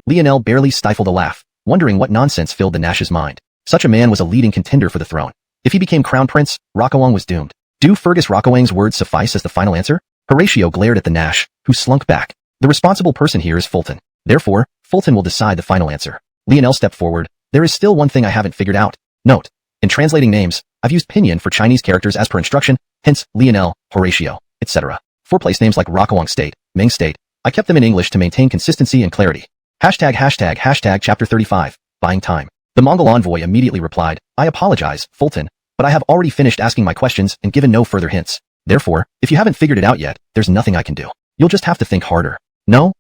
Lionel barely stifled a laugh, wondering what nonsense filled the Nash's mind. Such a man was a leading contender for the throne. If he became crown prince, Rokuang was doomed. Do Fergus Rokuang's words suffice as the final answer? Horatio glared at the Nash, who slunk back. The responsible person here is Fulton. Therefore, Fulton will decide the final answer. Lionel stepped forward. There is still one thing I haven't figured out. Note. In translating names, I've used pinyin for Chinese characters as per instruction, hence Lionel, Horatio, etc. For place names like Rokuang State, Ming State, I kept them in English to maintain consistency and clarity. ####Chapter 35, buying time. The Mongol envoy immediately replied, I apologize, Fulton, but I have already finished asking my questions and given no further hints. Therefore, if you haven't figured it out yet, there's nothing I can do. You'll just have to think harder. No.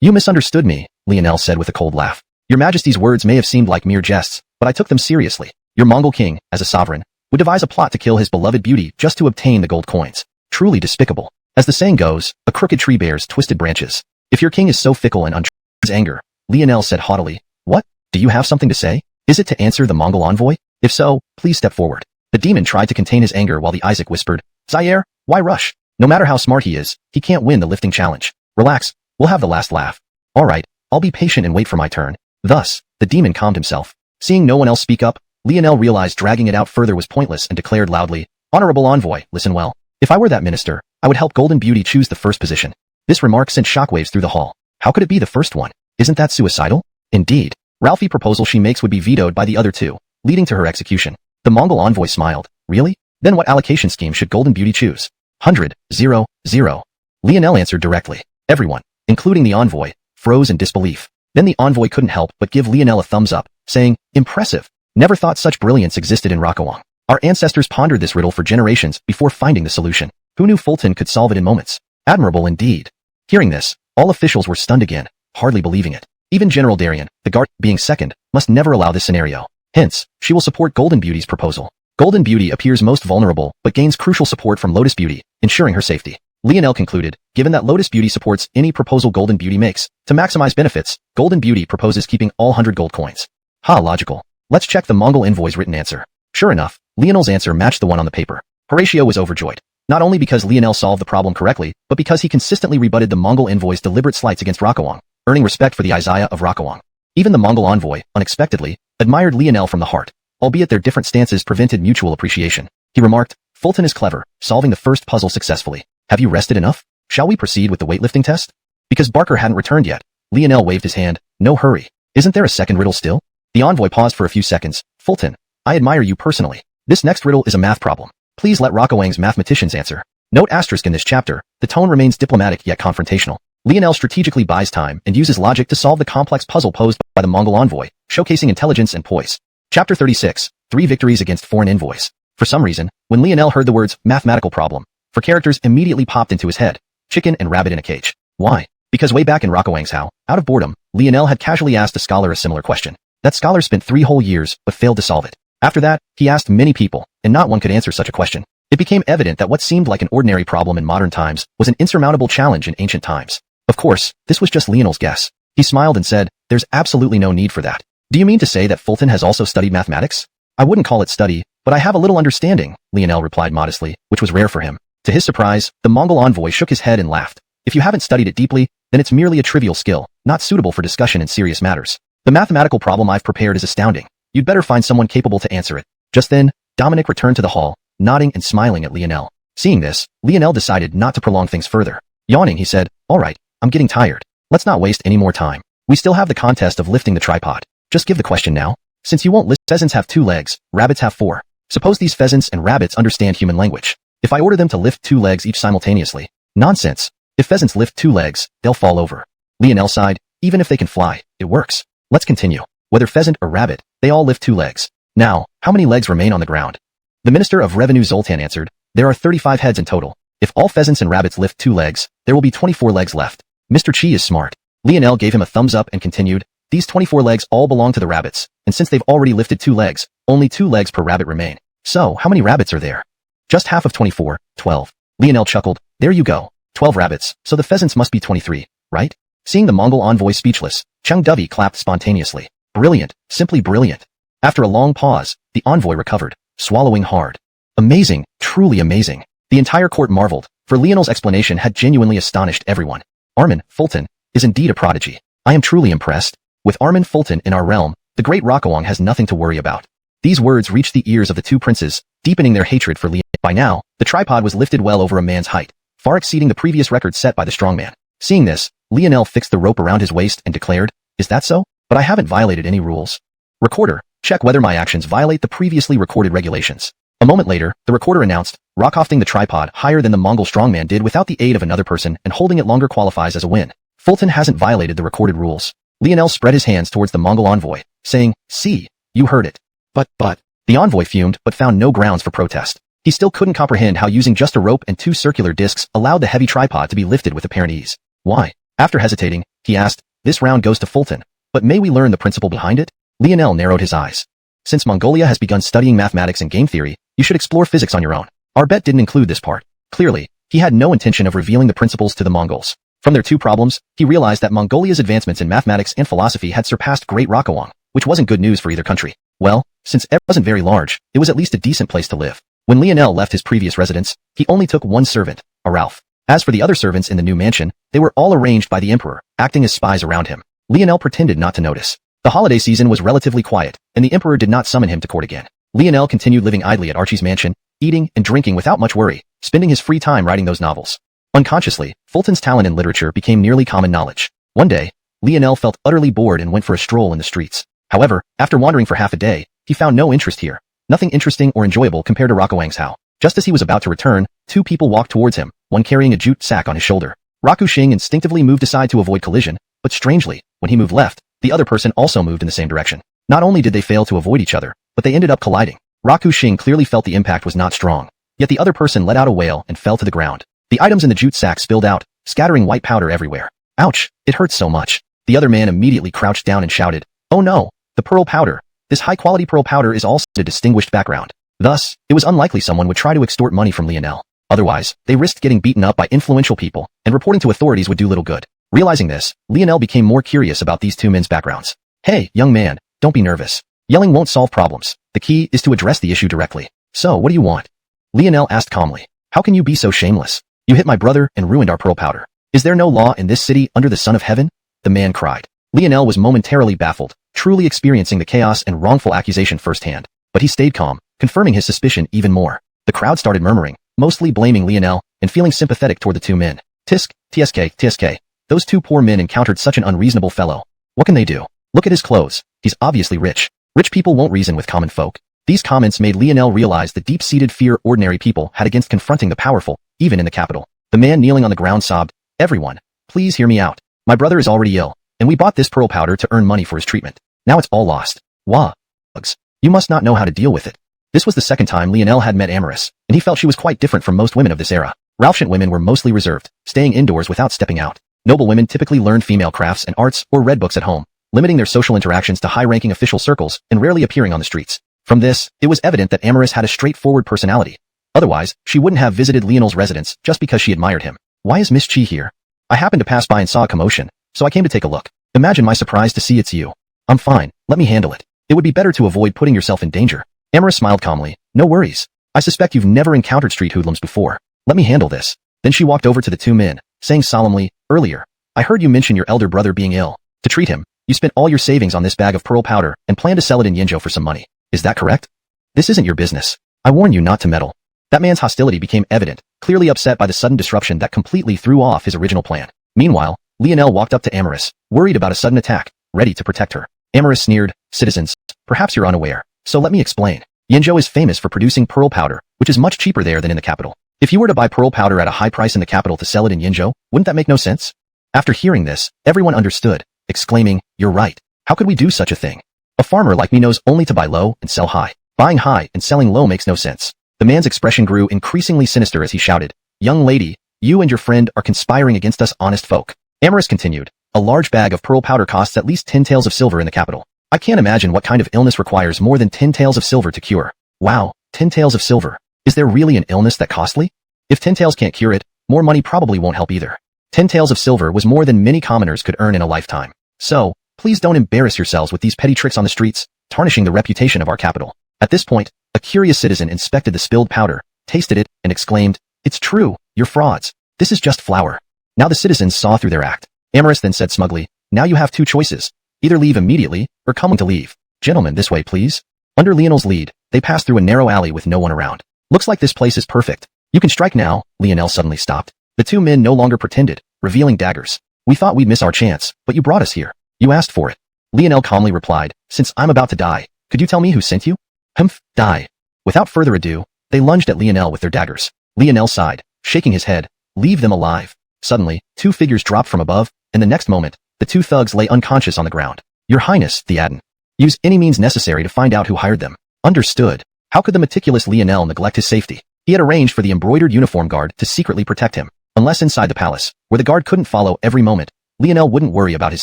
You misunderstood me, Lionel said with a cold laugh. Your Majesty's words may have seemed like mere jests, but I took them seriously. Your Mongol king, as a sovereign, would devise a plot to kill his beloved beauty just to obtain the gold coins. Truly despicable. As the saying goes, a crooked tree bears twisted branches. If your king is so fickle and untrue, his anger, Lionel said haughtily. What? Do you have something to say? Is it to answer the Mongol envoy? If so, please step forward. The demon tried to contain his anger while the Isaac whispered, Zaire, why rush? No matter how smart he is, he can't win the lifting challenge. Relax, we'll have the last laugh. All right, I'll be patient and wait for my turn. Thus, the demon calmed himself. Seeing no one else speak up, Lionel realized dragging it out further was pointless and declared loudly, Honorable envoy, listen well. If I were that minister, I would help Golden Beauty choose the first position. This remark sent shockwaves through the hall. How could it be the first one? Isn't that suicidal? Indeed. Ralphie's proposal she makes would be vetoed by the other two, leading to her execution. The Mongol envoy smiled. Really? Then what allocation scheme should Golden Beauty choose? 100, 0, 0. Lionel answered directly. Everyone, including the envoy, froze in disbelief. Then the envoy couldn't help but give Lionel a thumbs up, saying, Impressive. Never thought such brilliance existed in Rokuang. Our ancestors pondered this riddle for generations before finding the solution. Who knew Fulton could solve it in moments? Admirable indeed. Hearing this, all officials were stunned again, hardly believing it. Even General Darien, the guard, being second, must never allow this scenario. Hence, she will support Golden Beauty's proposal. Golden Beauty appears most vulnerable, but gains crucial support from Lotus Beauty, ensuring her safety. Lionel concluded, given that Lotus Beauty supports any proposal Golden Beauty makes, to maximize benefits, Golden Beauty proposes keeping all 100 gold coins. Logical. Let's check the Mongol envoy's written answer. Sure enough, Lionel's answer matched the one on the paper. Horatio was overjoyed. Not only because Lionel solved the problem correctly, but because he consistently rebutted the Mongol envoy's deliberate slights against Rokuang, earning respect for the Isaiah of Rokuang. Even the Mongol envoy, unexpectedly, admired Lionel from the heart, albeit their different stances prevented mutual appreciation. He remarked, Fulton is clever, solving the first puzzle successfully. Have you rested enough? Shall we proceed with the weightlifting test? Because Barker hadn't returned yet, Lionel waved his hand. No hurry. Isn't there a second riddle still? The envoy paused for a few seconds. Fulton, I admire you personally. This next riddle is a math problem. Please let Rockawang's mathematicians answer. Note asterisk in this chapter, the tone remains diplomatic yet confrontational. Lionel strategically buys time and uses logic to solve the complex puzzle posed by the Mongol envoy, showcasing intelligence and poise. Chapter 36, 3 Victories Against Foreign Envoys. For some reason, when Lionel heard the words mathematical problem, 4 characters immediately popped into his head. Chicken and rabbit in a cage. Why? Because way back in Liangzhou, out of boredom, Lionel had casually asked a scholar a similar question. That scholar spent 3 whole years but failed to solve it. After that, he asked many people, and not one could answer such a question. It became evident that what seemed like an ordinary problem in modern times was an insurmountable challenge in ancient times. Of course, this was just Lionel's guess. He smiled and said, "There's absolutely no need for that. Do you mean to say that Fulton has also studied mathematics?" "I wouldn't call it study, but I have a little understanding," Lionel replied modestly, which was rare for him. To his surprise, the Mongol envoy shook his head and laughed. "If you haven't studied it deeply, then it's merely a trivial skill, not suitable for discussion in serious matters. The mathematical problem I've prepared is astounding. You'd better find someone capable to answer it." Just then, Dominic returned to the hall, nodding and smiling at Lionel. Seeing this, Lionel decided not to prolong things further. Yawning, he said, "All right, I'm getting tired. Let's not waste any more time. We still have the contest of lifting the tripod. Just give the question now. Since you won't list, pheasants have 2 legs, rabbits have 4. Suppose these pheasants and rabbits understand human language. If I order them to lift 2 legs each simultaneously." "Nonsense. If pheasants lift 2 legs, they'll fall over." Lionel sighed. "Even if they can fly, it works. Let's continue. Whether pheasant or rabbit, they all lift 2 legs. Now, how many legs remain on the ground?" The Minister of Revenue Zoltan answered, "There are 35 heads in total. If all pheasants and rabbits lift 2 legs, there will be 24 legs left." Mr. Chi is smart. Lionel gave him a thumbs up and continued, "These 24 legs all belong to the rabbits, and since they've already lifted 2 legs, only 2 legs per rabbit remain. So, how many rabbits are there?" "Just half of 24, 12. Lionel chuckled, "There you go. 12 rabbits, so the pheasants must be 23, right?" Seeing the Mongol envoy speechless, Cheng Duvi clapped spontaneously. "Brilliant, simply brilliant." After a long pause, the envoy recovered, swallowing hard. "Amazing, truly amazing." The entire court marveled, for Lionel's explanation had genuinely astonished everyone. "Armin Fulton is indeed a prodigy. I am truly impressed. With Armin Fulton in our realm, the great Rockawang has nothing to worry about." These words reached the ears of the 2 princes, deepening their hatred for Lionel. By now, the tripod was lifted well over a man's height, far exceeding the previous record set by the strongman. Seeing this, Lionel fixed the rope around his waist and declared, "Is that so? But I haven't violated any rules. Recorder, check whether my actions violate the previously recorded regulations." A moment later, the recorder announced, "Rockhofting the tripod higher than the Mongol strongman did without the aid of another person and holding it longer qualifies as a win. Fulton hasn't violated the recorded rules." Lionel spread his hands towards the Mongol envoy, saying, "See, you heard it." But, the envoy fumed but found no grounds for protest. He still couldn't comprehend how using just a rope and 2 circular discs allowed the heavy tripod to be lifted with apparent ease. Why? After hesitating, he asked, "This round goes to Fulton. But may we learn the principle behind it?" Lionel narrowed his eyes. "Since Mongolia has begun studying mathematics and game theory, you should explore physics on your own." Our bet didn't include this part. Clearly, he had no intention of revealing the principles to the Mongols. From their 2 problems, he realized that Mongolia's advancements in mathematics and philosophy had surpassed Great Rockawang, which wasn't good news for either country. Well, since it wasn't very large, it was at least a decent place to live. When Lionel left his previous residence, he only took 1 servant, a Ralph. As for the other servants in the new mansion, they were all arranged by the emperor, acting as spies around him. Lionel pretended not to notice. The holiday season was relatively quiet, and the emperor did not summon him to court again. Lionel continued living idly at Archie's mansion, eating and drinking without much worry, spending his free time writing those novels. Unconsciously, Fulton's talent in literature became nearly common knowledge. One day, Lionel felt utterly bored and went for a stroll in the streets. However, after wandering for half a day, he found no interest here. Nothing interesting or enjoyable compared to Liangzhou. Just as he was about to return, 2 people walked towards him, one carrying a jute sack on his shoulder. Rakushing instinctively moved aside to avoid collision, but strangely, when he moved left, the other person also moved in the same direction. Not only did they fail to avoid each other, but they ended up colliding. Rakushing clearly felt the impact was not strong. Yet the other person let out a wail and fell to the ground. The items in the jute sack spilled out, scattering white powder everywhere. "Ouch, it hurts so much." The other man immediately crouched down and shouted, "Oh no, the pearl powder. This high-quality pearl powder is also a distinguished background." Thus, it was unlikely someone would try to extort money from Lionel. Otherwise, they risked getting beaten up by influential people, and reporting to authorities would do little good. Realizing this, Lionel became more curious about these 2 men's backgrounds. "Hey, young man, don't be nervous. Yelling won't solve problems. The key is to address the issue directly. So, what do you want?" Lionel asked calmly. "How can you be so shameless? You hit my brother and ruined our pearl powder. Is there no law in this city under the sun of heaven?" the man cried. Lionel was momentarily baffled, truly experiencing the chaos and wrongful accusation firsthand. But he stayed calm, confirming his suspicion even more. The crowd started murmuring, mostly blaming Lionel, and feeling sympathetic toward the 2 men. "Tisk, tsk. Those 2 poor men encountered such an unreasonable fellow. What can they do? Look at his clothes. He's obviously rich. Rich people won't reason with common folk." These comments made Lionel realize the deep-seated fear ordinary people had against confronting the powerful, even in the capital. The man kneeling on the ground sobbed, "Everyone, please hear me out. My brother is already ill, and we bought this pearl powder to earn money for his treatment. Now it's all lost. Wah. Bugs. You must not know how to deal with it." This was the second time Lionel had met Amaris, and he felt she was quite different from most women of this era. Ralphian women were mostly reserved, staying indoors without stepping out. Noble women typically learned female crafts and arts or read books at home, limiting their social interactions to high-ranking official circles and rarely appearing on the streets. From this, it was evident that Amaris had a straightforward personality. Otherwise, she wouldn't have visited Lionel's residence just because she admired him. "Why is Miss Chi here?" "I happened to pass by and saw a commotion, so I came to take a look. Imagine my surprise to see it's you." "I'm fine, let me handle it. It would be better to avoid putting yourself in danger." Amaris smiled calmly. "No worries. I suspect you've never encountered street hoodlums before. Let me handle this." Then she walked over to the two men, saying solemnly, "Earlier, I heard you mention your elder brother being ill. To treat him, you spent all your savings on this bag of pearl powder and plan to sell it in Liangzhou for some money. Is that correct?" "This isn't your business. I warn you not to meddle." That man's hostility became evident, clearly upset by the sudden disruption that completely threw off his original plan. Meanwhile, Lionel walked up to Amaris, worried about a sudden attack, ready to protect her. Amaris sneered, "Citizens, perhaps you're unaware, so let me explain. Liangzhou is famous for producing pearl powder, which is much cheaper there than in the capital. If you were to buy pearl powder at a high price in the capital to sell it in Liangzhou, wouldn't that make no sense?" After hearing this, everyone understood, exclaiming, "You're right. How could we do such a thing? A farmer like me knows only to buy low and sell high. Buying high and selling low makes no sense." The man's expression grew increasingly sinister as he shouted, "Young lady, you and your friend are conspiring against us honest folk." Amaris continued, "A large bag of pearl powder costs at least 10 taels of silver in the capital. I can't imagine what kind of illness requires more than 10 taels of silver to cure." "Wow, 10 taels of silver. Is there really an illness that costly? If 10 taels can't cure it, more money probably won't help either." 10 taels of silver was more than many commoners could earn in a lifetime. "So, please don't embarrass yourselves with these petty tricks on the streets, tarnishing the reputation of our capital." At this point, a curious citizen inspected the spilled powder, tasted it, and exclaimed, "It's true, you're frauds. This is just flour." Now the citizens saw through their act. Amaris then said smugly, "Now you have two choices. Either leave immediately, or come to leave. Gentlemen, this way please." Under Lionel's lead, they passed through a narrow alley with no one around. "Looks like this place is perfect. You can strike now." Lionel suddenly stopped. The two men no longer pretended, revealing daggers. "We thought we'd miss our chance, but you brought us here. You asked for it." Lionel calmly replied, "Since I'm about to die, could you tell me who sent you?" "Humph, die." Without further ado, they lunged at Lionel with their daggers. Lionel sighed, shaking his head, "Leave them alive." Suddenly, two figures dropped from above, and the next moment, the two thugs lay unconscious on the ground. "Your Highness," the Adden. "Use any means necessary to find out who hired them." "Understood." How could the meticulous Lionel neglect his safety? He had arranged for the embroidered uniform guard to secretly protect him. Unless inside the palace, where the guard couldn't follow every moment, Lionel wouldn't worry about his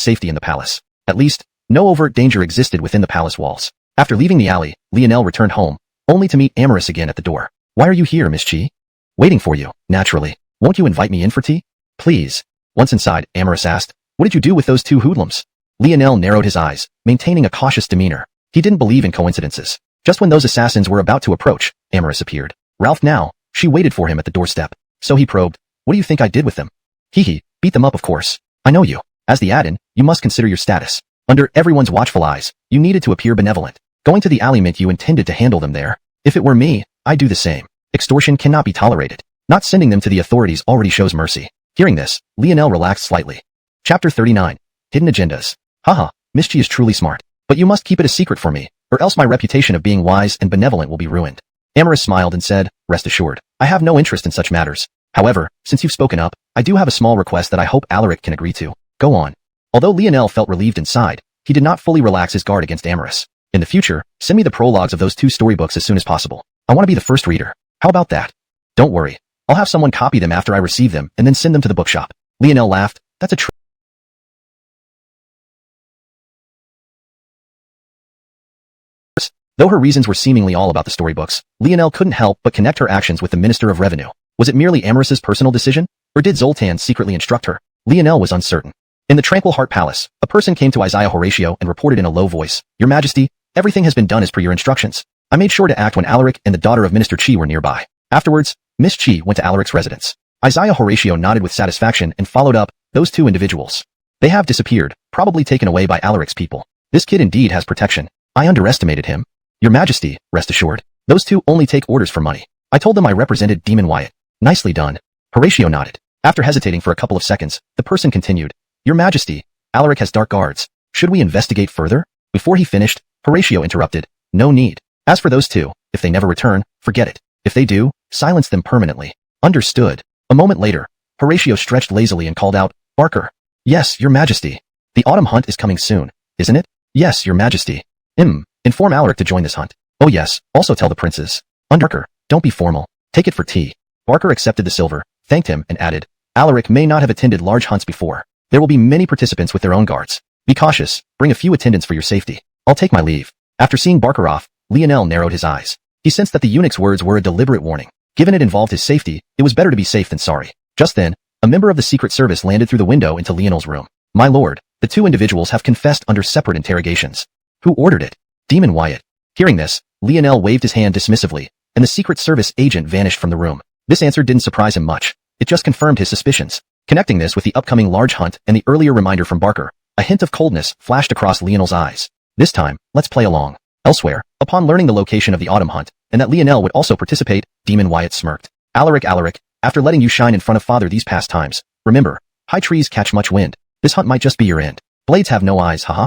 safety in the palace. At least, no overt danger existed within the palace walls. After leaving the alley, Lionel returned home, only to meet Amaris again at the door. "Why are you here, Miss Chi?" "Waiting for you, naturally. Won't you invite me in for tea?" "Please." Once inside, Amaris asked, "What did you do with those two hoodlums?" Lionel narrowed his eyes, maintaining a cautious demeanor. He didn't believe in coincidences. Just when those assassins were about to approach, Amaris appeared. Ralph now, she waited for him at the doorstep. So he probed, "What do you think I did with them?" "Hee, beat them up of course. I know you. As the Adden, you must consider your status. Under everyone's watchful eyes, you needed to appear benevolent. Going to the alley meant you intended to handle them there. If it were me, I'd do the same. Extortion cannot be tolerated. Not sending them to the authorities already shows mercy." Hearing this, Lionel relaxed slightly. Chapter 39. Hidden Agendas. "Haha, Miss Chi is truly smart. But you must keep it a secret for me, or else my reputation of being wise and benevolent will be ruined." Amaris smiled and said, "Rest assured, I have no interest in such matters. However, since you've spoken up, I do have a small request that I hope Alaric can agree to. Go on." Although Lionel felt relieved inside, he did not fully relax his guard against Amaris. "In the future, send me the prologues of those two storybooks as soon as possible. I want to be the first reader. How about that?" "Don't worry. I'll have someone copy them after I receive them and then send them to the bookshop." Lionel laughed. "That's a trick." Though her reasons were seemingly all about the storybooks, Lionel couldn't help but connect her actions with the Minister of Revenue. Was it merely Amaris's personal decision? Or did Zoltan secretly instruct her? Lionel was uncertain. In the Tranquil Heart Palace, a person came to Isaiah Horatio and reported in a low voice, "Your Majesty, everything has been done as per your instructions. I made sure to act when Alaric and the daughter of Minister Chi were nearby." Afterwards, Miss Chi went to Alaric's residence. Isaiah Horatio nodded with satisfaction and followed up, "Those two individuals. They have disappeared, probably taken away by Alaric's people. This kid indeed has protection. I underestimated him." "Your Majesty, rest assured, those two only take orders for money. I told them I represented Demon Wyatt." "Nicely done." Horatio nodded. After hesitating for a couple of seconds, the person continued, "Your Majesty, Alaric has dark guards. Should we investigate further?" Before he finished, Horatio interrupted, "No need. As for those two, if they never return, forget it. If they do, silence them permanently. Understood. A moment later, Horatio stretched lazily and called out, Barker. Yes, your majesty. The autumn hunt is coming soon, isn't it? Yes, your majesty. Inform Alaric to join this hunt. Oh yes, also tell the princes. Barker, don't be formal. Take it for tea. Barker accepted the silver, thanked him, and added, Alaric may not have attended large hunts before. There will be many participants with their own guards. Be cautious, bring a few attendants for your safety. I'll take my leave. After seeing Barker off, Lionel narrowed his eyes. He sensed that the eunuch's words were a deliberate warning. Given it involved his safety, it was better to be safe than sorry. Just then, a member of the Secret Service landed through the window into Lionel's room. My lord, the two individuals have confessed under separate interrogations. Who ordered it? Demon Wyatt. Hearing this, Lionel waved his hand dismissively, and the Secret Service agent vanished from the room. This answer didn't surprise him much. It just confirmed his suspicions. Connecting this with the upcoming large hunt and the earlier reminder from Barker, a hint of coldness flashed across Lionel's eyes. This time, let's play along. Elsewhere, upon learning the location of the autumn hunt, and that Lionel would also participate, Demon Wyatt smirked. Alaric, after letting you shine in front of father these past times, remember, high trees catch much wind. This hunt might just be your end. Blades have no eyes, haha.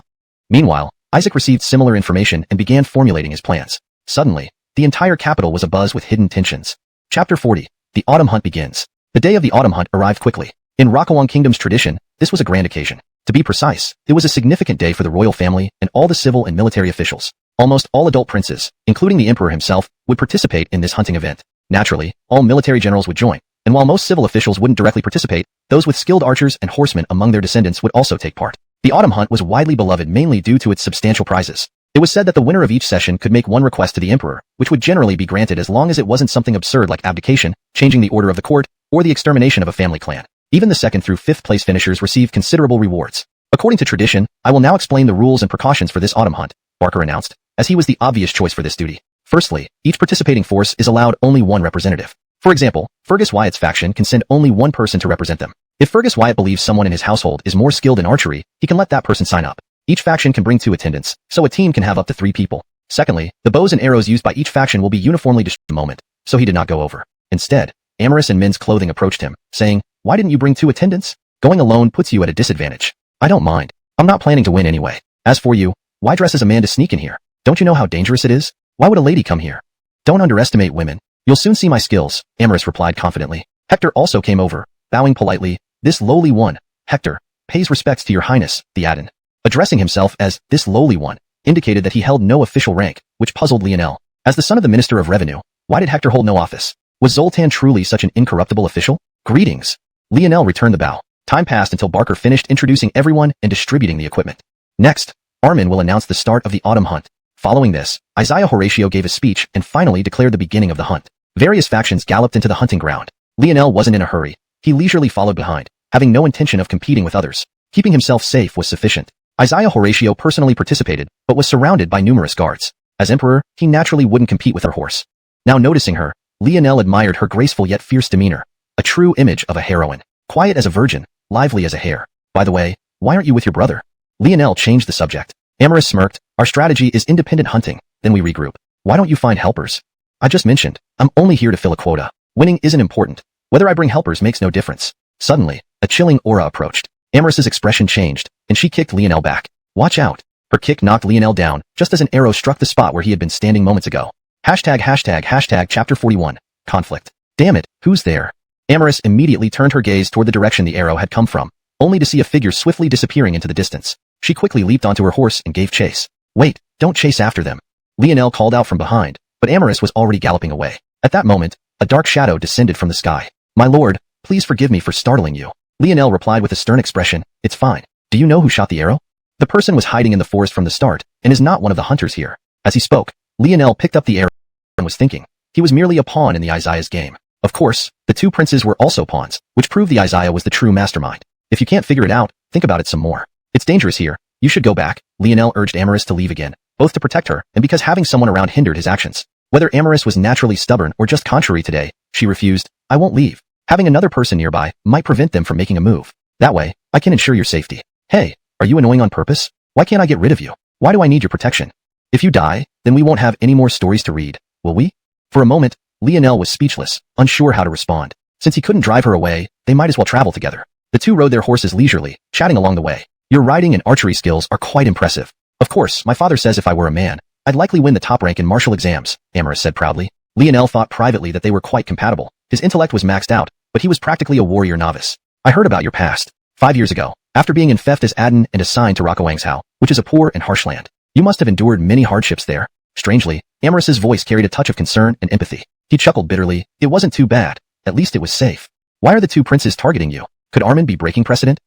Meanwhile, Isaac received similar information and began formulating his plans. Suddenly, the entire capital was abuzz with hidden tensions. Chapter 40. The autumn hunt begins. The day of the autumn hunt arrived quickly. In Rokuang Kingdom's tradition, this was a grand occasion. To be precise, it was a significant day for the royal family and all the civil and military officials. Almost all adult princes, including the emperor himself, would participate in this hunting event. Naturally, all military generals would join, and while most civil officials wouldn't directly participate, those with skilled archers and horsemen among their descendants would also take part. The autumn hunt was widely beloved mainly due to its substantial prizes. It was said that the winner of each session could make one request to the emperor, which would generally be granted as long as it wasn't something absurd like abdication, changing the order of the court, or the extermination of a family clan. Even the second through fifth place finishers received considerable rewards. According to tradition, I will now explain the rules and precautions for this autumn hunt, Barker announced, as he was the obvious choice for this duty. Firstly, each participating force is allowed only one representative. For example, Fergus Wyatt's faction can send only one person to represent them. If Fergus Wyatt believes someone in his household is more skilled in archery, he can let that person sign up. Each faction can bring 2 attendants, so a team can have up to 3 people. Secondly, the bows and arrows used by each faction will be uniformly distributed at the moment, so he did not go over. Instead, Amorous in men's clothing approached him, saying, Why didn't you bring 2 attendants? Going alone puts you at a disadvantage. I don't mind. I'm not planning to win anyway. As for you, why dress as a man to sneak in here? Don't you know how dangerous it is? Why would a lady come here? Don't underestimate women. You'll soon see my skills, Amorous replied confidently. Hector also came over, bowing politely. This lowly one, Hector, pays respects to your highness, the Adon. Addressing himself as this lowly one, indicated that he held no official rank, which puzzled Lionel. As the son of the Minister of Revenue, why did Hector hold no office? Was Zoltan truly such an incorruptible official? Greetings. Lionel returned the bow. Time passed until Barker finished introducing everyone and distributing the equipment. Next, Armin will announce the start of the autumn hunt. Following this, Isaiah Horatio gave a speech and finally declared the beginning of the hunt. Various factions galloped into the hunting ground. Lionel wasn't in a hurry. He leisurely followed behind, having no intention of competing with others. Keeping himself safe was sufficient. Isaiah Horatio personally participated, but was surrounded by numerous guards. As emperor, he naturally wouldn't compete with her horse. Now noticing her, Lionel admired her graceful yet fierce demeanor. A true image of a heroine. Quiet as a virgin, lively as a hare. By the way, why aren't you with your brother? Lionel changed the subject. Amorous smirked. Our strategy is independent hunting, then we regroup. Why don't you find helpers? I just mentioned, I'm only here to fill a quota. Winning isn't important. Whether I bring helpers makes no difference. Suddenly, a chilling aura approached. Amorous's expression changed, and she kicked Lionel back. Watch out. Her kick knocked Lionel down, just as an arrow struck the spot where he had been standing moments ago. ####Chapter 41. Conflict. Damn it, who's there? Amorous immediately turned her gaze toward the direction the arrow had come from, only to see a figure swiftly disappearing into the distance. She quickly leaped onto her horse and gave chase. Wait, don't chase after them. Lionel called out from behind, but Amorous was already galloping away. At that moment, a dark shadow descended from the sky. My lord, please forgive me for startling you. Lionel replied with a stern expression, It's fine. Do you know who shot the arrow? The person was hiding in the forest from the start, and is not one of the hunters here. As he spoke, Lionel picked up the arrow and was thinking. He was merely a pawn in the Isaiah's game. Of course, the 2 princes were also pawns, which proved the Isaiah was the true mastermind. If you can't figure it out, think about it some more. It's dangerous here. You should go back. Lionel urged Amorous to leave again, both to protect her and because having someone around hindered his actions. Whether Amorous was naturally stubborn or just contrary today, she refused. I won't leave. Having another person nearby might prevent them from making a move. That way, I can ensure your safety. Hey, are you annoying on purpose? Why can't I get rid of you? Why do I need your protection? If you die, then we won't have any more stories to read, will we? For a moment, Lionel was speechless, unsure how to respond. Since he couldn't drive her away, they might as well travel together. The 2 rode their horses leisurely, chatting along the way. Your riding and archery skills are quite impressive. Of course, my father says if I were a man, I'd likely win the top rank in martial exams, Amorous said proudly. Lionel thought privately that they were quite compatible. His intellect was maxed out, but he was practically a warrior novice. I heard about your past. 5 years ago, after being enfeoffed as Aden and assigned to Liangzhou, which is a poor and harsh land. You must have endured many hardships there. Strangely, Amorous's voice carried a touch of concern and empathy. He chuckled bitterly. It wasn't too bad. At least it was safe. Why are the two princes targeting you? Could Armin be breaking precedent?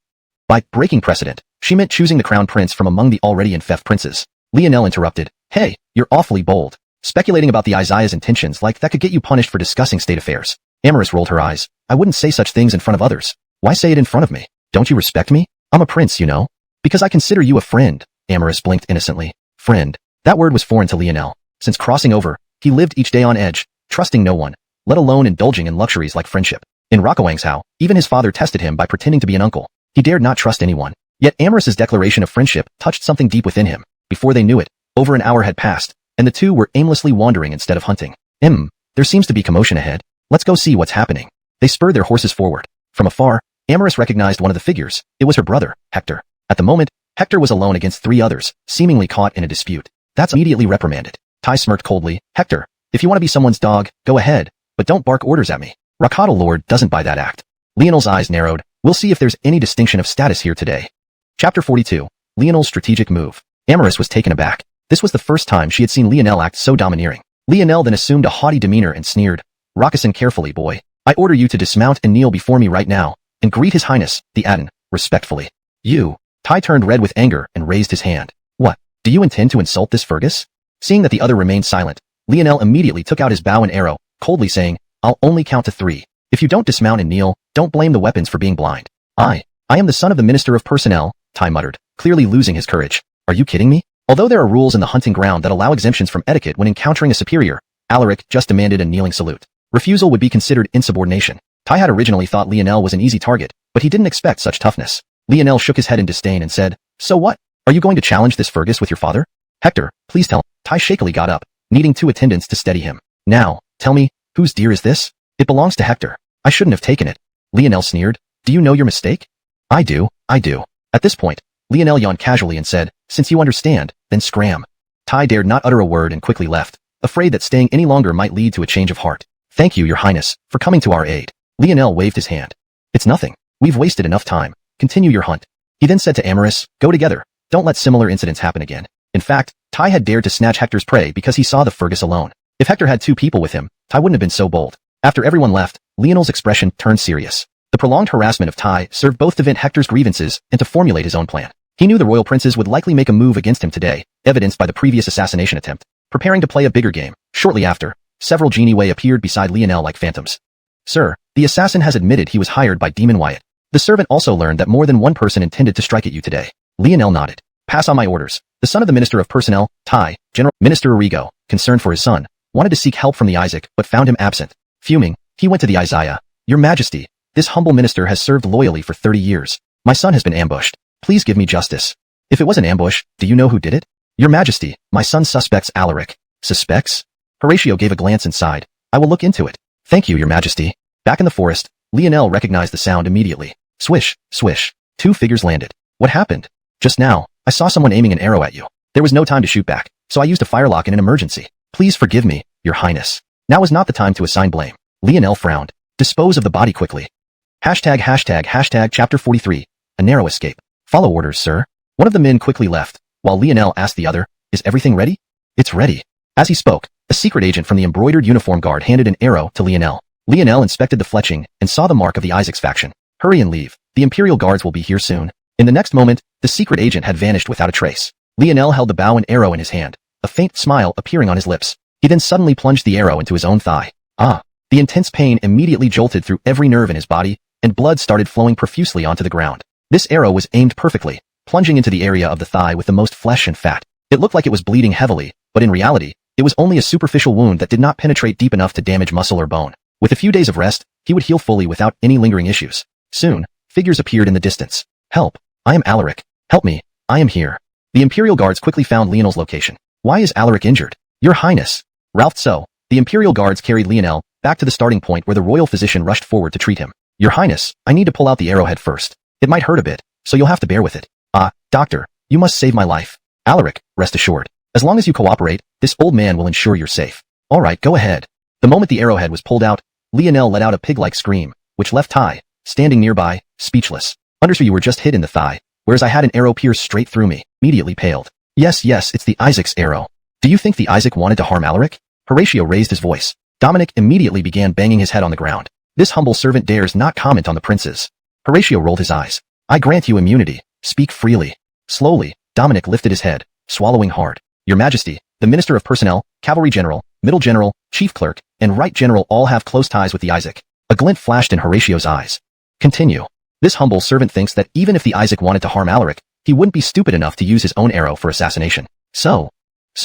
By breaking precedent, she meant choosing the crown prince from among the already enfeoffed princes. Lionel interrupted. Hey, you're awfully bold. Speculating about the Isaiah's intentions like that could get you punished for discussing state affairs. Amorous rolled her eyes. I wouldn't say such things in front of others. Why say it in front of me? Don't you respect me? I'm a prince, you know. Because I consider you a friend. Amorous blinked innocently. Friend. That word was foreign to Lionel. Since crossing over, he lived each day on edge, trusting no one, let alone indulging in luxuries like friendship. In Liangzhou, even his father tested him by pretending to be an uncle. He dared not trust anyone. Yet Amorous's declaration of friendship touched something deep within him. Before they knew it, over an hour had passed, and the two were aimlessly wandering instead of hunting. There seems to be commotion ahead. Let's go see what's happening. They spurred their horses forward. From afar, Amorous recognized one of the figures. It was her brother, Hector. At the moment, Hector was alone against 3 others, seemingly caught in a dispute. That's immediately reprimanded. Tai smirked coldly. Hector, if you want to be someone's dog, go ahead, but don't bark orders at me. Rakata Lord doesn't buy that act. Lionel's eyes narrowed. We'll see if there's any distinction of status here today. Chapter 42. Lionel's strategic move. Amorous was taken aback. This was the first time she had seen Lionel act so domineering. Lionel then assumed a haughty demeanor and sneered. Rakuten carefully, boy. I order you to dismount and kneel before me right now, and greet His Highness, the Aden, respectfully. You. Tai turned red with anger and raised his hand. What? Do you intend to insult this Fergus? Seeing that the other remained silent, Lionel immediately took out his bow and arrow, coldly saying, I'll only count to 3. If you don't dismount and kneel, don't blame the weapons for being blind. I am the son of the Minister of Personnel, Tai muttered, clearly losing his courage. Are you kidding me? Although there are rules in the hunting ground that allow exemptions from etiquette when encountering a superior, Alaric just demanded a kneeling salute. Refusal would be considered insubordination. Tai had originally thought Lionel was an easy target, but he didn't expect such toughness. Lionel shook his head in disdain and said, So what? Are you going to challenge this Fergus with your father? Hector, please tell him. Tai shakily got up, needing 2 attendants to steady him. Now, tell me, whose deer is this? It belongs to Hector. I shouldn't have taken it. Lionel sneered. Do you know your mistake? I do. At this point, Lionel yawned casually and said, Since you understand, then scram. Tai dared not utter a word and quickly left, afraid that staying any longer might lead to a change of heart. Thank you, your highness, for coming to our aid. Lionel waved his hand. It's nothing. We've wasted enough time. Continue your hunt. He then said to Amorous, Go together. Don't let similar incidents happen again. In fact, Tai had dared to snatch Hector's prey because he saw the Fergus alone. If Hector had 2 people with him, Tai wouldn't have been so bold. After everyone left, Lionel's expression turned serious. The prolonged harassment of Tai served both to vent Hector's grievances and to formulate his own plan. He knew the royal princes would likely make a move against him today, evidenced by the previous assassination attempt. Preparing to play a bigger game, shortly after, several genii appeared beside Lionel like phantoms. Sir, the assassin has admitted he was hired by Demon Wyatt. The servant also learned that more than one person intended to strike at you today. Lionel nodded. Pass on my orders. The son of the Minister of Personnel, Tai, General Minister Arrigo, concerned for his son, wanted to seek help from the Isaac but found him absent. Fuming, he went to the Isaiah. Your Majesty, this humble minister has served loyally for 30 years. My son has been ambushed. Please give me justice. If it was an ambush, do you know who did it? Your Majesty, my son suspects Alaric. Suspects? Horatio gave a glance and sighed. I will look into it. Thank you, Your Majesty. Back in the forest, Lionel recognized the sound immediately. Swish, swish. 2 figures landed. What happened? Just now, I saw someone aiming an arrow at you. There was no time to shoot back, so I used a firelock in an emergency. Please forgive me, Your Highness. Now is not the time to assign blame. Lionel frowned. Dispose of the body quickly. Hashtag chapter 43. A narrow escape. Follow orders, sir. One of the men quickly left, while Lionel asked the other, Is everything ready? It's ready. As he spoke, a secret agent from the embroidered uniform guard handed an arrow to Lionel. Lionel inspected the fletching and saw the mark of the Isaac's faction. Hurry and leave. The Imperial Guards will be here soon. In the next moment, the secret agent had vanished without a trace. Lionel held the bow and arrow in his hand, a faint smile appearing on his lips. He then suddenly plunged the arrow into his own thigh. The intense pain immediately jolted through every nerve in his body, and blood started flowing profusely onto the ground. This arrow was aimed perfectly, plunging into the area of the thigh with the most flesh and fat. It looked like it was bleeding heavily, but in reality, it was only a superficial wound that did not penetrate deep enough to damage muscle or bone. With a few days of rest, he would heal fully without any lingering issues. Soon, figures appeared in the distance. Help! I am Alaric. Help me! I am here. The Imperial Guards quickly found Lionel's location. Why is Alaric injured? Your Highness. Ralph So, the Imperial Guards carried Lionel back to the starting point where the royal physician rushed forward to treat him. Your Highness, I need to pull out the arrowhead first. It might hurt a bit, so you'll have to bear with it. Doctor, you must save my life. Alaric, rest assured. As long as you cooperate, this old man will ensure you're safe. All right, go ahead. The moment the arrowhead was pulled out, Lionel let out a pig-like scream, which left Tai, standing nearby, speechless. Understood you were just hit in the thigh, whereas I had an arrow pierce straight through me, immediately paled. Yes, it's the Isaac's arrow. Do you think the Isaac wanted to harm Alaric? Horatio raised his voice. Dominic immediately began banging his head on the ground. This humble servant dares not comment on the princes. Horatio rolled his eyes. I grant you immunity. Speak freely. Slowly, Dominic lifted his head, swallowing hard. Your Majesty, the Minister of Personnel, Cavalry General, Middle General, Chief Clerk, and Right General all have close ties with the Isaac. A glint flashed in Horatio's eyes. Continue. This humble servant thinks that even if the Isaac wanted to harm Alaric, he wouldn't be stupid enough to use his own arrow for assassination. So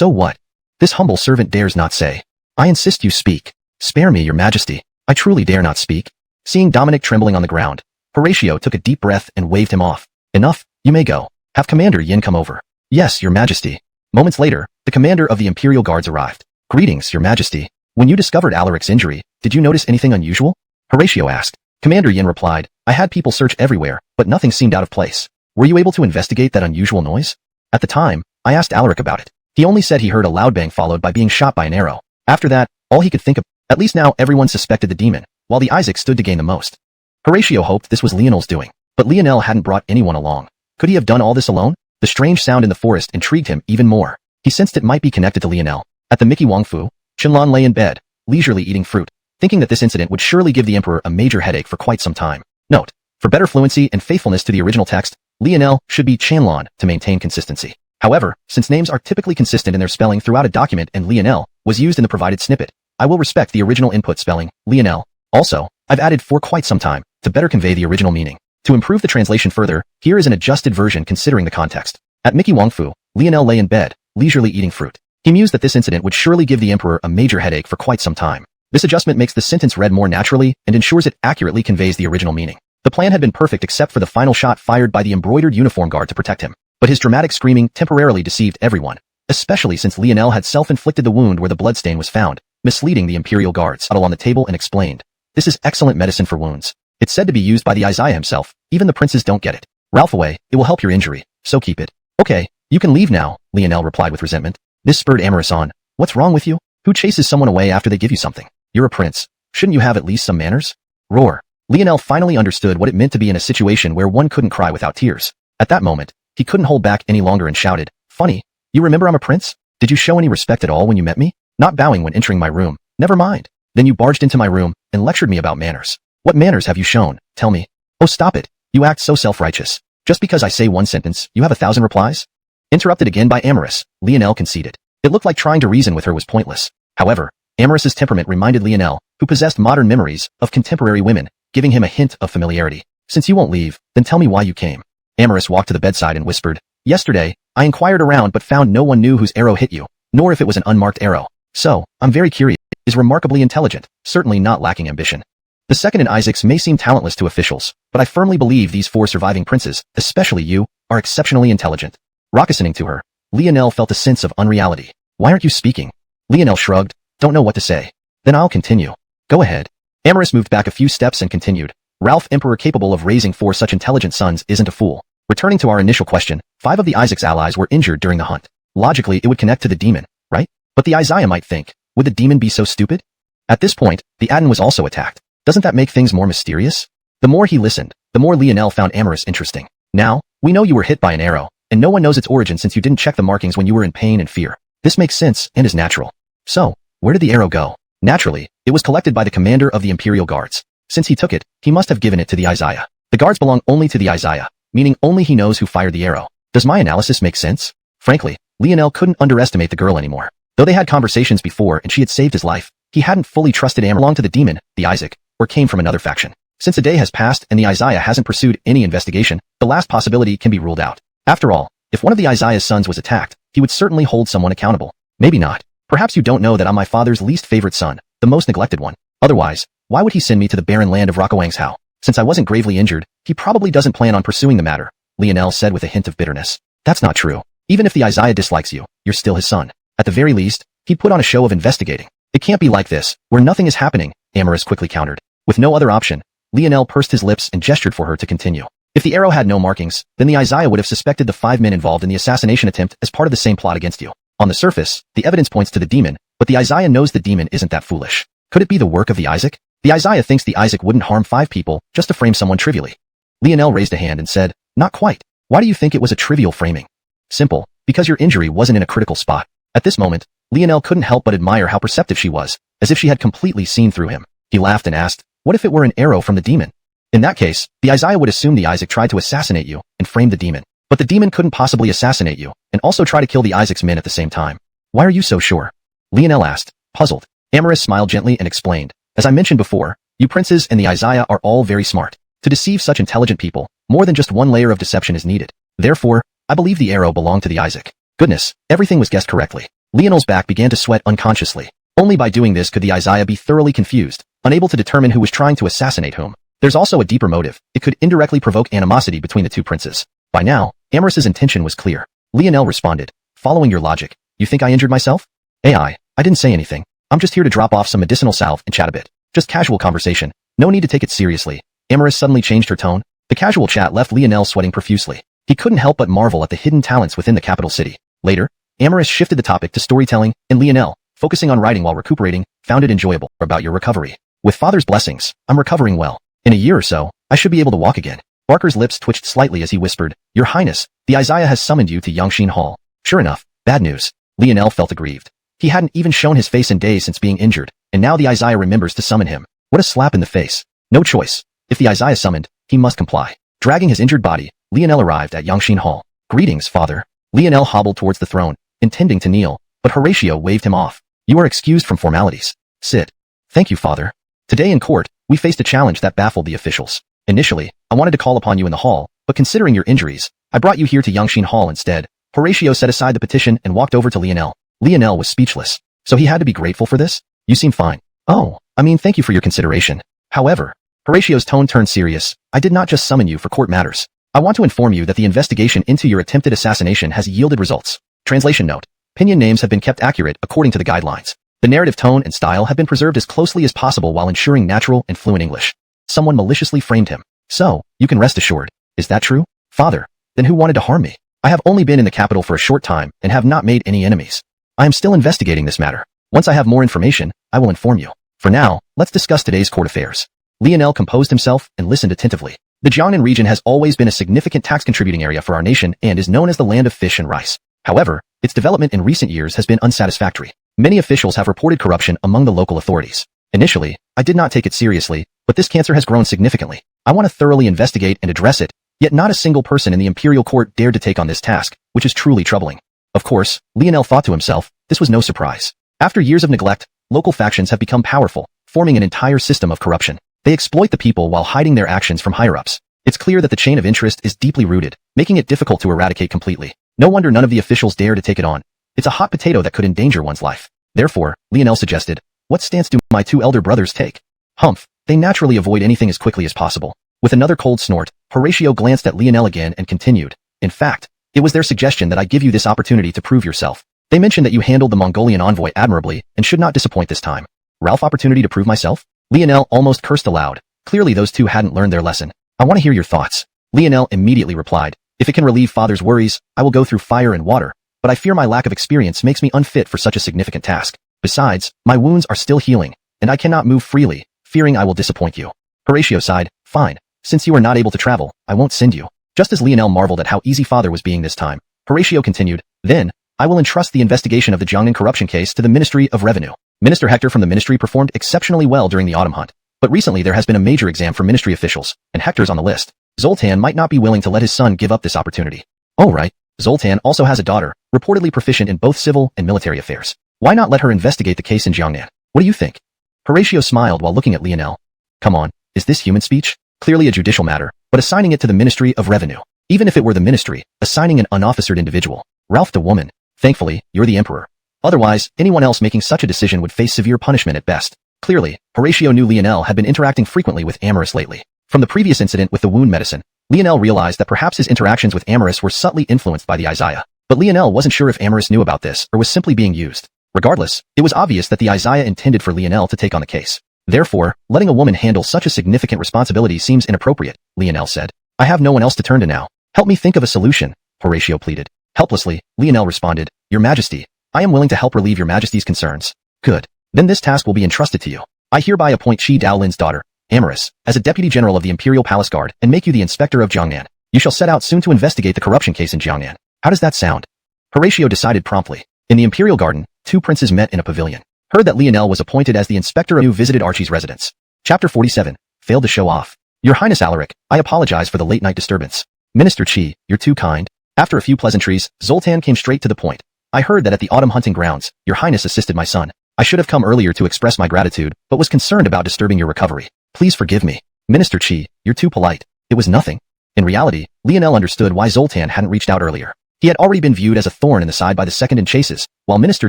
what? This humble servant dares not say. I insist you speak. Spare me, your Majesty. I truly dare not speak. Seeing Dominic trembling on the ground, Horatio took a deep breath and waved him off. Enough, you may go. Have Commander Yin come over. Yes, your Majesty. Moments later, the commander of the Imperial Guards arrived. Greetings, your Majesty. When you discovered Alaric's injury, did you notice anything unusual? Horatio asked. Commander Yin replied, I had people search everywhere, but nothing seemed out of place. Were you able to investigate that unusual noise? At the time, I asked Alaric about it. He only said he heard a loud bang followed by being shot by an arrow. After that, all he could think of, at least now everyone suspected the demon, while the Isaac stood to gain the most. Horatio hoped this was Lionel's doing, but Lionel hadn't brought anyone along. Could he have done all this alone? The strange sound in the forest intrigued him even more. He sensed it might be connected to Lionel. At the Mickey Wangfu, Qiuxian lay in bed, leisurely eating fruit, thinking that this incident would surely give the emperor a major headache for quite some time. Note: for better fluency and faithfulness to the original text, Lionel should be Qiuxian to maintain consistency. However, since names are typically consistent in their spelling throughout a document and Lionel was used in the provided snippet, I will respect the original input spelling, Lionel. Also, I've added for quite some time to better convey the original meaning. To improve the translation further, here is an adjusted version considering the context. At Mickey Wangfu, Lionel lay in bed, leisurely eating fruit. He mused that this incident would surely give the emperor a major headache for quite some time. This adjustment makes the sentence read more naturally and ensures it accurately conveys the original meaning. The plan had been perfect except for the final shot fired by the embroidered uniform guard to protect him. But his dramatic screaming temporarily deceived everyone, especially since Lionel had self-inflicted the wound where the bloodstain was found, misleading the Imperial Guards. On the table and explained, this is excellent medicine for wounds. It's said to be used by the Isaiah himself. Even the princes don't get it. Ralph away, it will help your injury, so keep it. Okay, you can leave now, Lionel replied with resentment. This spurred Amaris on. What's wrong with you? Who chases someone away after they give you something? You're a prince. Shouldn't you have at least some manners? Roar. Lionel finally understood what it meant to be in a situation where one couldn't cry without tears. At that moment, he couldn't hold back any longer and shouted, Funny, you remember I'm a prince? Did you show any respect at all when you met me? Not bowing when entering my room. Never mind. Then you barged into my room and lectured me about manners. What manners have you shown? Tell me. Oh, stop it. You act so self-righteous. Just because I say one sentence, you have 1,000 replies? Interrupted again by Amaris, Lionel conceded. It looked like trying to reason with her was pointless. However, Amaris's temperament reminded Lionel, who possessed modern memories, of contemporary women, giving him a hint of familiarity. Since you won't leave, then tell me why you came. Amaris walked to the bedside and whispered, Yesterday, I inquired around but found no one knew whose arrow hit you, nor if it was an unmarked arrow. So, I'm very curious. Is remarkably intelligent, certainly not lacking ambition. The second in Isaacs may seem talentless to officials, but I firmly believe these 4 surviving princes, especially you, are exceptionally intelligent. Rockesoning to her, Lionel felt a sense of unreality. Why aren't you speaking? Lionel shrugged, don't know what to say. Then I'll continue. Go ahead. Amaris moved back a few steps and continued. Ralph, emperor capable of raising 4 such intelligent sons, isn't a fool. Returning to our initial question, 5 of the Isaac's allies were injured during the hunt. Logically, it would connect to the demon, right? But the Isaiah might think, would the demon be so stupid? At this point, the Aten was also attacked. Doesn't that make things more mysterious? The more he listened, the more Lionel found Amaris interesting. Now, we know you were hit by an arrow, and no one knows its origin since you didn't check the markings when you were in pain and fear. This makes sense and is natural. So, where did the arrow go? Naturally, it was collected by the commander of the Imperial Guards. Since he took it, he must have given it to the Isaiah. The guards belong only to the Isaiah, meaning only he knows who fired the arrow. Does my analysis make sense? Frankly, Lionel couldn't underestimate the girl anymore. Though they had conversations before and she had saved his life, he hadn't fully trusted Amaris belonged to the demon, the Isaac, or came from another faction. Since a day has passed and the Isaiah hasn't pursued any investigation, the last possibility can be ruled out. After all, if one of the Isaiah's sons was attacked, he would certainly hold someone accountable. Maybe not. Perhaps you don't know that I'm my father's least favorite son, the most neglected one. Otherwise, why would he send me to the barren land of Liangzhou? Since I wasn't gravely injured, he probably doesn't plan on pursuing the matter, Lionel said with a hint of bitterness. That's not true. Even if the Isaiah dislikes you, you're still his son. At the very least, he'd put on a show of investigating. It can't be like this, where nothing is happening, Amaris quickly countered. With no other option, Lionel pursed his lips and gestured for her to continue. If the arrow had no markings, then the Isaiah would have suspected the 5 men involved in the assassination attempt as part of the same plot against you. On the surface, the evidence points to the demon, but the Isaiah knows the demon isn't that foolish. Could it be the work of the Isaac? The Isaiah thinks the Isaac wouldn't harm 5 people just to frame someone trivially. Lionel raised a hand and said, "Not quite. Why do you think it was a trivial framing?" "Simple. Because your injury wasn't in a critical spot." At this moment, Lionel couldn't help but admire how perceptive she was, as if she had completely seen through him. He laughed and asked, "What if it were an arrow from the demon?" In that case, the Isaiah would assume the Isaac tried to assassinate you and frame the demon. But the demon couldn't possibly assassinate you and also try to kill the Isaac's men at the same time. "Why are you so sure?" Lionel asked, puzzled. Amorous smiled gently and explained, "As I mentioned before, you princes and the Isaiah are all very smart. To deceive such intelligent people, more than just one layer of deception is needed. Therefore, I believe the arrow belonged to the Isaac." Goodness, everything was guessed correctly. Lionel's back began to sweat unconsciously. Only by doing this could the Isaiah be thoroughly confused, unable to determine who was trying to assassinate whom. There's also a deeper motive. It could indirectly provoke animosity between the two princes. By now, Amorous's intention was clear. Lionel responded, "Following your logic, you think I injured myself?" I didn't say anything. I'm just here to drop off some medicinal salve and chat a bit. Just casual conversation. No need to take it seriously." Amorous suddenly changed her tone. The casual chat left Lionel sweating profusely. He couldn't help but marvel at the hidden talents within the capital city. Later, Amorous shifted the topic to storytelling, and Lionel, focusing on writing while recuperating, found it enjoyable. "About your recovery. With father's blessings, I'm recovering well. In a year or so, I should be able to walk again." Barker's lips twitched slightly as he whispered, "Your Highness, the Isaiah has summoned you to Xiuxian Hall." Sure enough, bad news. Lionel felt aggrieved. He hadn't even shown his face in days since being injured, and now the Isaiah remembers to summon him. What a slap in the face. No choice. If the Isaiah summoned, he must comply. Dragging his injured body, Lionel arrived at Xiuxian Hall. "Greetings, father." Lionel hobbled towards the throne, intending to kneel, but Horatio waved him off. "You are excused from formalities. Sit." "Thank you, father." "Today in court, we faced a challenge that baffled the officials. Initially, I wanted to call upon you in the hall, but considering your injuries, I brought you here to Xiuxian Hall instead." Horatio set aside the petition and walked over to Lionel. Lionel was speechless. "So he had to be grateful for this? You seem fine." "Oh, thank you for your consideration. However," Horatio's tone turned serious, "I did not just summon you for court matters. I want to inform you that the investigation into your attempted assassination has yielded results." Translation note. Pinyin names have been kept accurate according to the guidelines. The narrative tone and style have been preserved as closely as possible while ensuring natural and fluent English. Someone maliciously framed him. "So, you can rest assured. Is that true?" "Father, then who wanted to harm me? I have only been in the capital for a short time and have not made any enemies. I am still investigating this matter. Once I have more information, I will inform you. For now, let's discuss today's court affairs." Lionel composed himself and listened attentively. The Jiangnan region has always been a significant tax-contributing area for our nation and is known as the land of fish and rice. However, its development in recent years has been unsatisfactory. Many officials have reported corruption among the local authorities. Initially, I did not take it seriously, but this cancer has grown significantly. I want to thoroughly investigate and address it, yet not a single person in the imperial court dared to take on this task, which is truly troubling. Of course, Lionel thought to himself, this was no surprise. After years of neglect, local factions have become powerful, forming an entire system of corruption. They exploit the people while hiding their actions from higher-ups. It's clear that the chain of interest is deeply rooted, making it difficult to eradicate completely. No wonder none of the officials dare to take it on. It's a hot potato that could endanger one's life. Therefore, Lionel suggested, what stance do my 2 elder brothers take? Humph, they naturally avoid anything as quickly as possible. With another cold snort, Horatio glanced at Lionel again and continued, in fact, it was their suggestion that I give you this opportunity to prove yourself. They mentioned that you handled the Mongolian envoy admirably and should not disappoint this time. Ralph, opportunity to prove myself? Lionel almost cursed aloud. Clearly those two hadn't learned their lesson. I want to hear your thoughts. Lionel immediately replied, if it can relieve father's worries, I will go through fire and water, but I fear my lack of experience makes me unfit for such a significant task. Besides, my wounds are still healing, and I cannot move freely, fearing I will disappoint you. Horatio sighed, fine. Since you are not able to travel, I won't send you. Just as Lionel marveled at how easy father was being this time, Horatio continued, then, I will entrust the investigation of the Jiangnan corruption case to the Ministry of Revenue. Minister Hector from the ministry performed exceptionally well during the autumn hunt, but recently there has been a major exam for ministry officials, and Hector's on the list. Zoltan might not be willing to let his son give up this opportunity. Oh right, Zoltan also has a daughter, reportedly proficient in both civil and military affairs. Why not let her investigate the case in Jiangnan? What do you think? Horatio smiled while looking at Lionel. Come on, is this human speech? Clearly a judicial matter, but assigning it to the Ministry of Revenue. Even if it were the ministry, assigning an unofficered individual. Ralph the woman. Thankfully, you're the emperor. Otherwise, anyone else making such a decision would face severe punishment at best. Clearly, Horatio knew Lionel had been interacting frequently with Amorous lately. From the previous incident with the wound medicine, Lionel realized that perhaps his interactions with Amorous were subtly influenced by the Isaiah. But Lionel wasn't sure if Amorous knew about this or was simply being used. Regardless, it was obvious that the Isaiah intended for Lionel to take on the case. Therefore, letting a woman handle such a significant responsibility seems inappropriate, Lionel said. I have no one else to turn to now. Help me think of a solution, Horatio pleaded. Helplessly, Lionel responded, Your Majesty, I am willing to help relieve your majesty's concerns. Good. Then this task will be entrusted to you. I hereby appoint Qi Daolin's daughter, Amaris, as a deputy general of the Imperial Palace Guard and make you the inspector of Jiangnan. You shall set out soon to investigate the corruption case in Jiangnan. How does that sound? Horatio decided promptly. In the Imperial Garden, two princes met in a pavilion. Heard that Lionel was appointed as the inspector who visited Archie's residence. Chapter 47. Failed to show off. Your Highness Alaric, I apologize for the late-night disturbance. Minister Qi, you're too kind. After a few pleasantries, Zoltan came straight to the point. I heard that at the autumn hunting grounds, your Highness assisted my son. I should have come earlier to express my gratitude, but was concerned about disturbing your recovery. Please forgive me. Minister Qi, you're too polite. It was nothing. In reality, Lionel understood why Zoltan hadn't reached out earlier. He had already been viewed as a thorn in the side by the second in chases, while Minister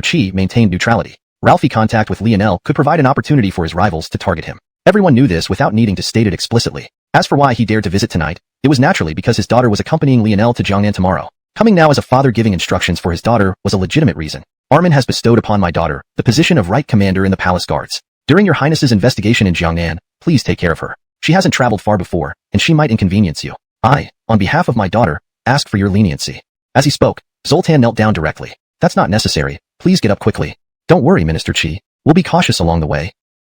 Qi maintained neutrality. Ralphie contact with Lionel could provide an opportunity for his rivals to target him. Everyone knew this without needing to state it explicitly. As for why he dared to visit tonight, it was naturally because his daughter was accompanying Lionel to Jiangnan tomorrow. Coming now as a father giving instructions for his daughter was a legitimate reason. Armin has bestowed upon my daughter the position of right commander in the palace guards. During your highness's investigation in Jiangnan, please take care of her. She hasn't traveled far before, and she might inconvenience you. I, on behalf of my daughter, ask for your leniency. As he spoke, Zoltan knelt down directly. That's not necessary. Please get up quickly. Don't worry, Minister Qi. We'll be cautious along the way.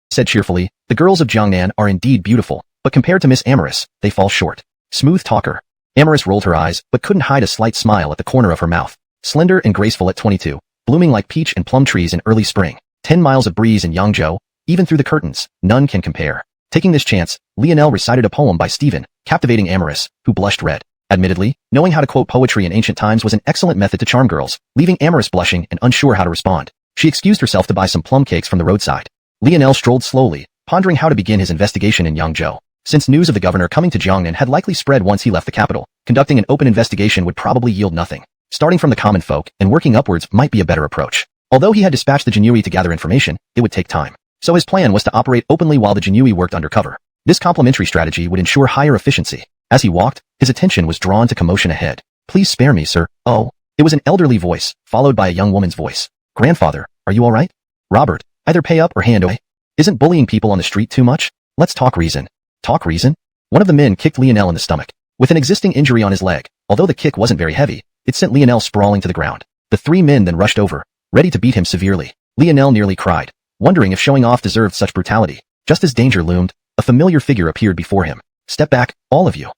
Said cheerfully, the girls of Jiangnan are indeed beautiful, but compared to Miss Amaris, they fall short. Smooth talker. Amaris rolled her eyes, but couldn't hide a slight smile at the corner of her mouth. Slender and graceful at 22, blooming like peach and plum trees in early spring. 10 miles of breeze in Liangzhou, even through the curtains, none can compare. Taking this chance, Lionel recited a poem by Stephen, captivating Amaris, who blushed red. Admittedly, knowing how to quote poetry in ancient times was an excellent method to charm girls, leaving Amaris blushing and unsure how to respond. She excused herself to buy some plum cakes from the roadside. Lionel strolled slowly, pondering how to begin his investigation in Liangzhou. Since news of the governor coming to Jiangnan had likely spread once he left the capital, conducting an open investigation would probably yield nothing. Starting from the common folk and working upwards might be a better approach. Although he had dispatched the Jinui to gather information, it would take time. So his plan was to operate openly while the Jinui worked undercover. This complementary strategy would ensure higher efficiency. As he walked, his attention was drawn to commotion ahead. Please spare me, sir. Oh. It was an elderly voice, followed by a young woman's voice. Grandfather, are you all right? Robert, either pay up or hand away. Isn't bullying people on the street too much? Let's talk reason. Talk reason? One of the men kicked Lionel in the stomach. With an existing injury on his leg, although the kick wasn't very heavy, it sent Lionel sprawling to the ground. The three men then rushed over, ready to beat him severely. Lionel nearly cried, wondering if showing off deserved such brutality. Just as danger loomed, a familiar figure appeared before him. Step back, all of you.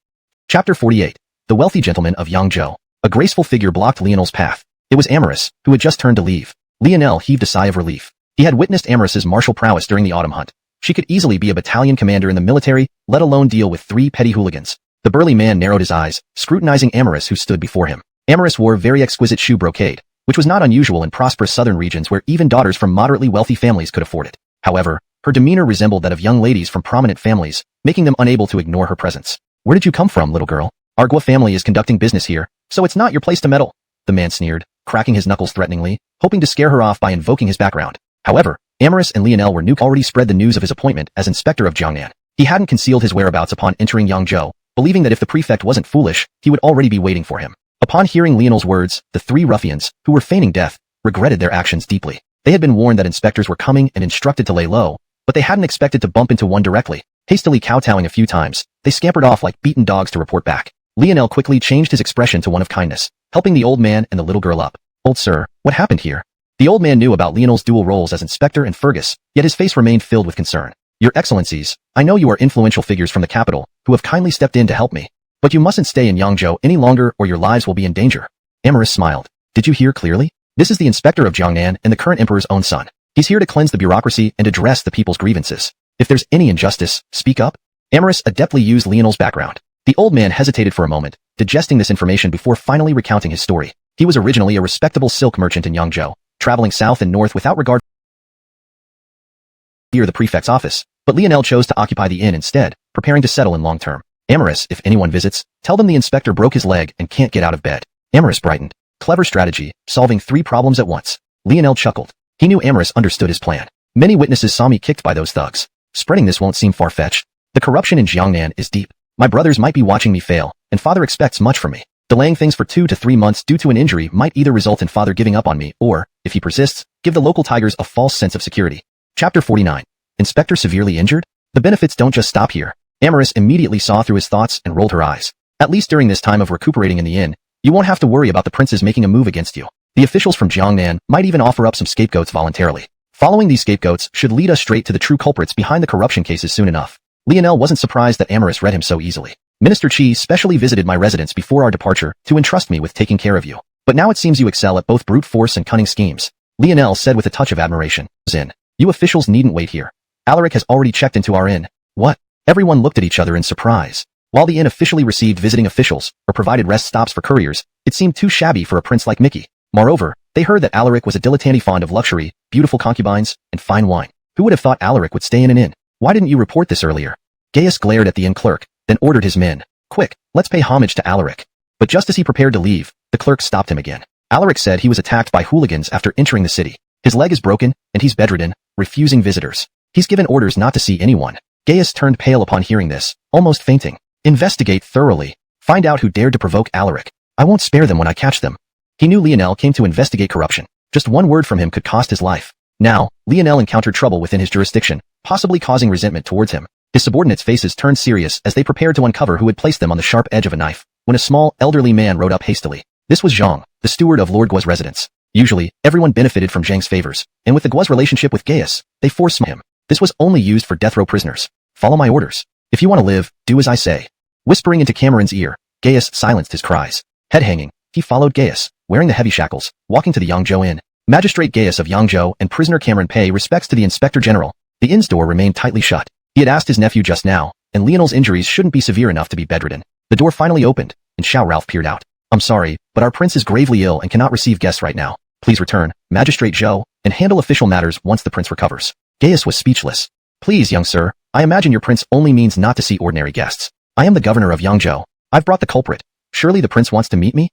Chapter 48. The wealthy gentleman of Liangzhou. A graceful figure blocked Lionel's path. It was Amaris, who had just turned to leave. Lionel heaved a sigh of relief. He had witnessed Amaris's martial prowess during the autumn hunt. She could easily be a battalion commander in the military, let alone deal with 3 petty hooligans. The burly man narrowed his eyes, scrutinizing Amaris who stood before him. Amaris wore very exquisite shoe brocade, which was not unusual in prosperous southern regions where even daughters from moderately wealthy families could afford it. However, her demeanor resembled that of young ladies from prominent families, making them unable to ignore her presence. Where did you come from, little girl? Our Gua family is conducting business here, so it's not your place to meddle. The man sneered, cracking his knuckles threateningly, hoping to scare her off by invoking his background. However, Amaris and Lionel were already spread the news of his appointment as inspector of Jiangnan. He hadn't concealed his whereabouts upon entering Liangzhou, believing that if the prefect wasn't foolish, he would already be waiting for him. Upon hearing Lionel's words, the 3 ruffians, who were feigning death, regretted their actions deeply. They had been warned that inspectors were coming and instructed to lay low, but they hadn't expected to bump into one directly. Hastily kowtowing a few times, they scampered off like beaten dogs to report back. Lionel quickly changed his expression to one of kindness, helping the old man and the little girl up. Old sir, what happened here? The old man knew about Lionel's dual roles as inspector and Fergus, yet his face remained filled with concern. Your excellencies, I know you are influential figures from the capital, who have kindly stepped in to help me. But you mustn't stay in Liangzhou any longer or your lives will be in danger. Amaris smiled. Did you hear clearly? This is the inspector of Jiangnan and the current emperor's own son. He's here to cleanse the bureaucracy and address the people's grievances. If there's any injustice, speak up. Amaris adeptly used Lionel's background. The old man hesitated for a moment, digesting this information before finally recounting his story. He was originally a respectable silk merchant in Liangzhou, traveling south and north without regard for the prefect's office, but Lionel chose to occupy the inn instead, preparing to settle in long term. Amaris, if anyone visits, tell them the inspector broke his leg and can't get out of bed. Amaris brightened. Clever strategy, solving 3 problems at once. Lionel chuckled. He knew Amaris understood his plan. Many witnesses saw me kicked by those thugs. Spreading this won't seem far-fetched. The corruption in Jiangnan is deep. My brothers might be watching me fail, and father expects much from me. Delaying things for 2 to 3 months due to an injury might either result in father giving up on me or, if he persists, give the local tigers a false sense of security. Chapter 49. Inspector severely injured? The benefits don't just stop here. Amaris immediately saw through his thoughts and rolled her eyes. At least during this time of recuperating in the inn, you won't have to worry about the princes making a move against you. The officials from Jiangnan might even offer up some scapegoats voluntarily. Following these scapegoats should lead us straight to the true culprits behind the corruption cases soon enough. Lionel wasn't surprised that Amaris read him so easily. Minister Qi specially visited my residence before our departure to entrust me with taking care of you. But now it seems you excel at both brute force and cunning schemes. Lionel said with a touch of admiration. Zin. You officials needn't wait here. Alaric has already checked into our inn. What? Everyone looked at each other in surprise. While the inn officially received visiting officials, or provided rest stops for couriers, it seemed too shabby for a prince like Mickey. Moreover, they heard that Alaric was a dilettante fond of luxury, beautiful concubines, and fine wine. Who would have thought Alaric would stay in an inn? Why didn't you report this earlier? Gaius glared at the inn clerk, then ordered his men. Quick, let's pay homage to Alaric. But just as he prepared to leave, the clerk stopped him again. Alaric said he was attacked by hooligans after entering the city. His leg is broken, and he's bedridden, refusing visitors. He's given orders not to see anyone. Gaius turned pale upon hearing this, almost fainting. Investigate thoroughly. Find out who dared to provoke Alaric. I won't spare them when I catch them. He knew Lionel came to investigate corruption. Just one word from him could cost his life. Now, Lionel encountered trouble within his jurisdiction, possibly causing resentment towards him. His subordinates' faces turned serious as they prepared to uncover who had placed them on the sharp edge of a knife, when a small, elderly man rode up hastily. This was Zhang, the steward of Lord Guo's residence. Usually, everyone benefited from Zhang's favors, and with the Guo's relationship with Gaius, they forced him. This was only used for death row prisoners. Follow my orders. If you want to live, do as I say. Whispering into Cameron's ear, Gaius silenced his cries. Head hanging, he followed Gaius, wearing the heavy shackles, walking to the Liangzhou inn. Magistrate Gaius of Liangzhou and prisoner Cameron pay respects to the inspector general. The inn's door remained tightly shut. He had asked his nephew just now, and Lionel's injuries shouldn't be severe enough to be bedridden. The door finally opened, and Xiao Ralph peered out. I'm sorry, but our prince is gravely ill and cannot receive guests right now. Please return, Magistrate Zhou, and handle official matters once the prince recovers. Gaius was speechless. Please, young sir, I imagine your prince only means not to see ordinary guests. I am the governor of Liangzhou. I've brought the culprit. Surely the prince wants to meet me?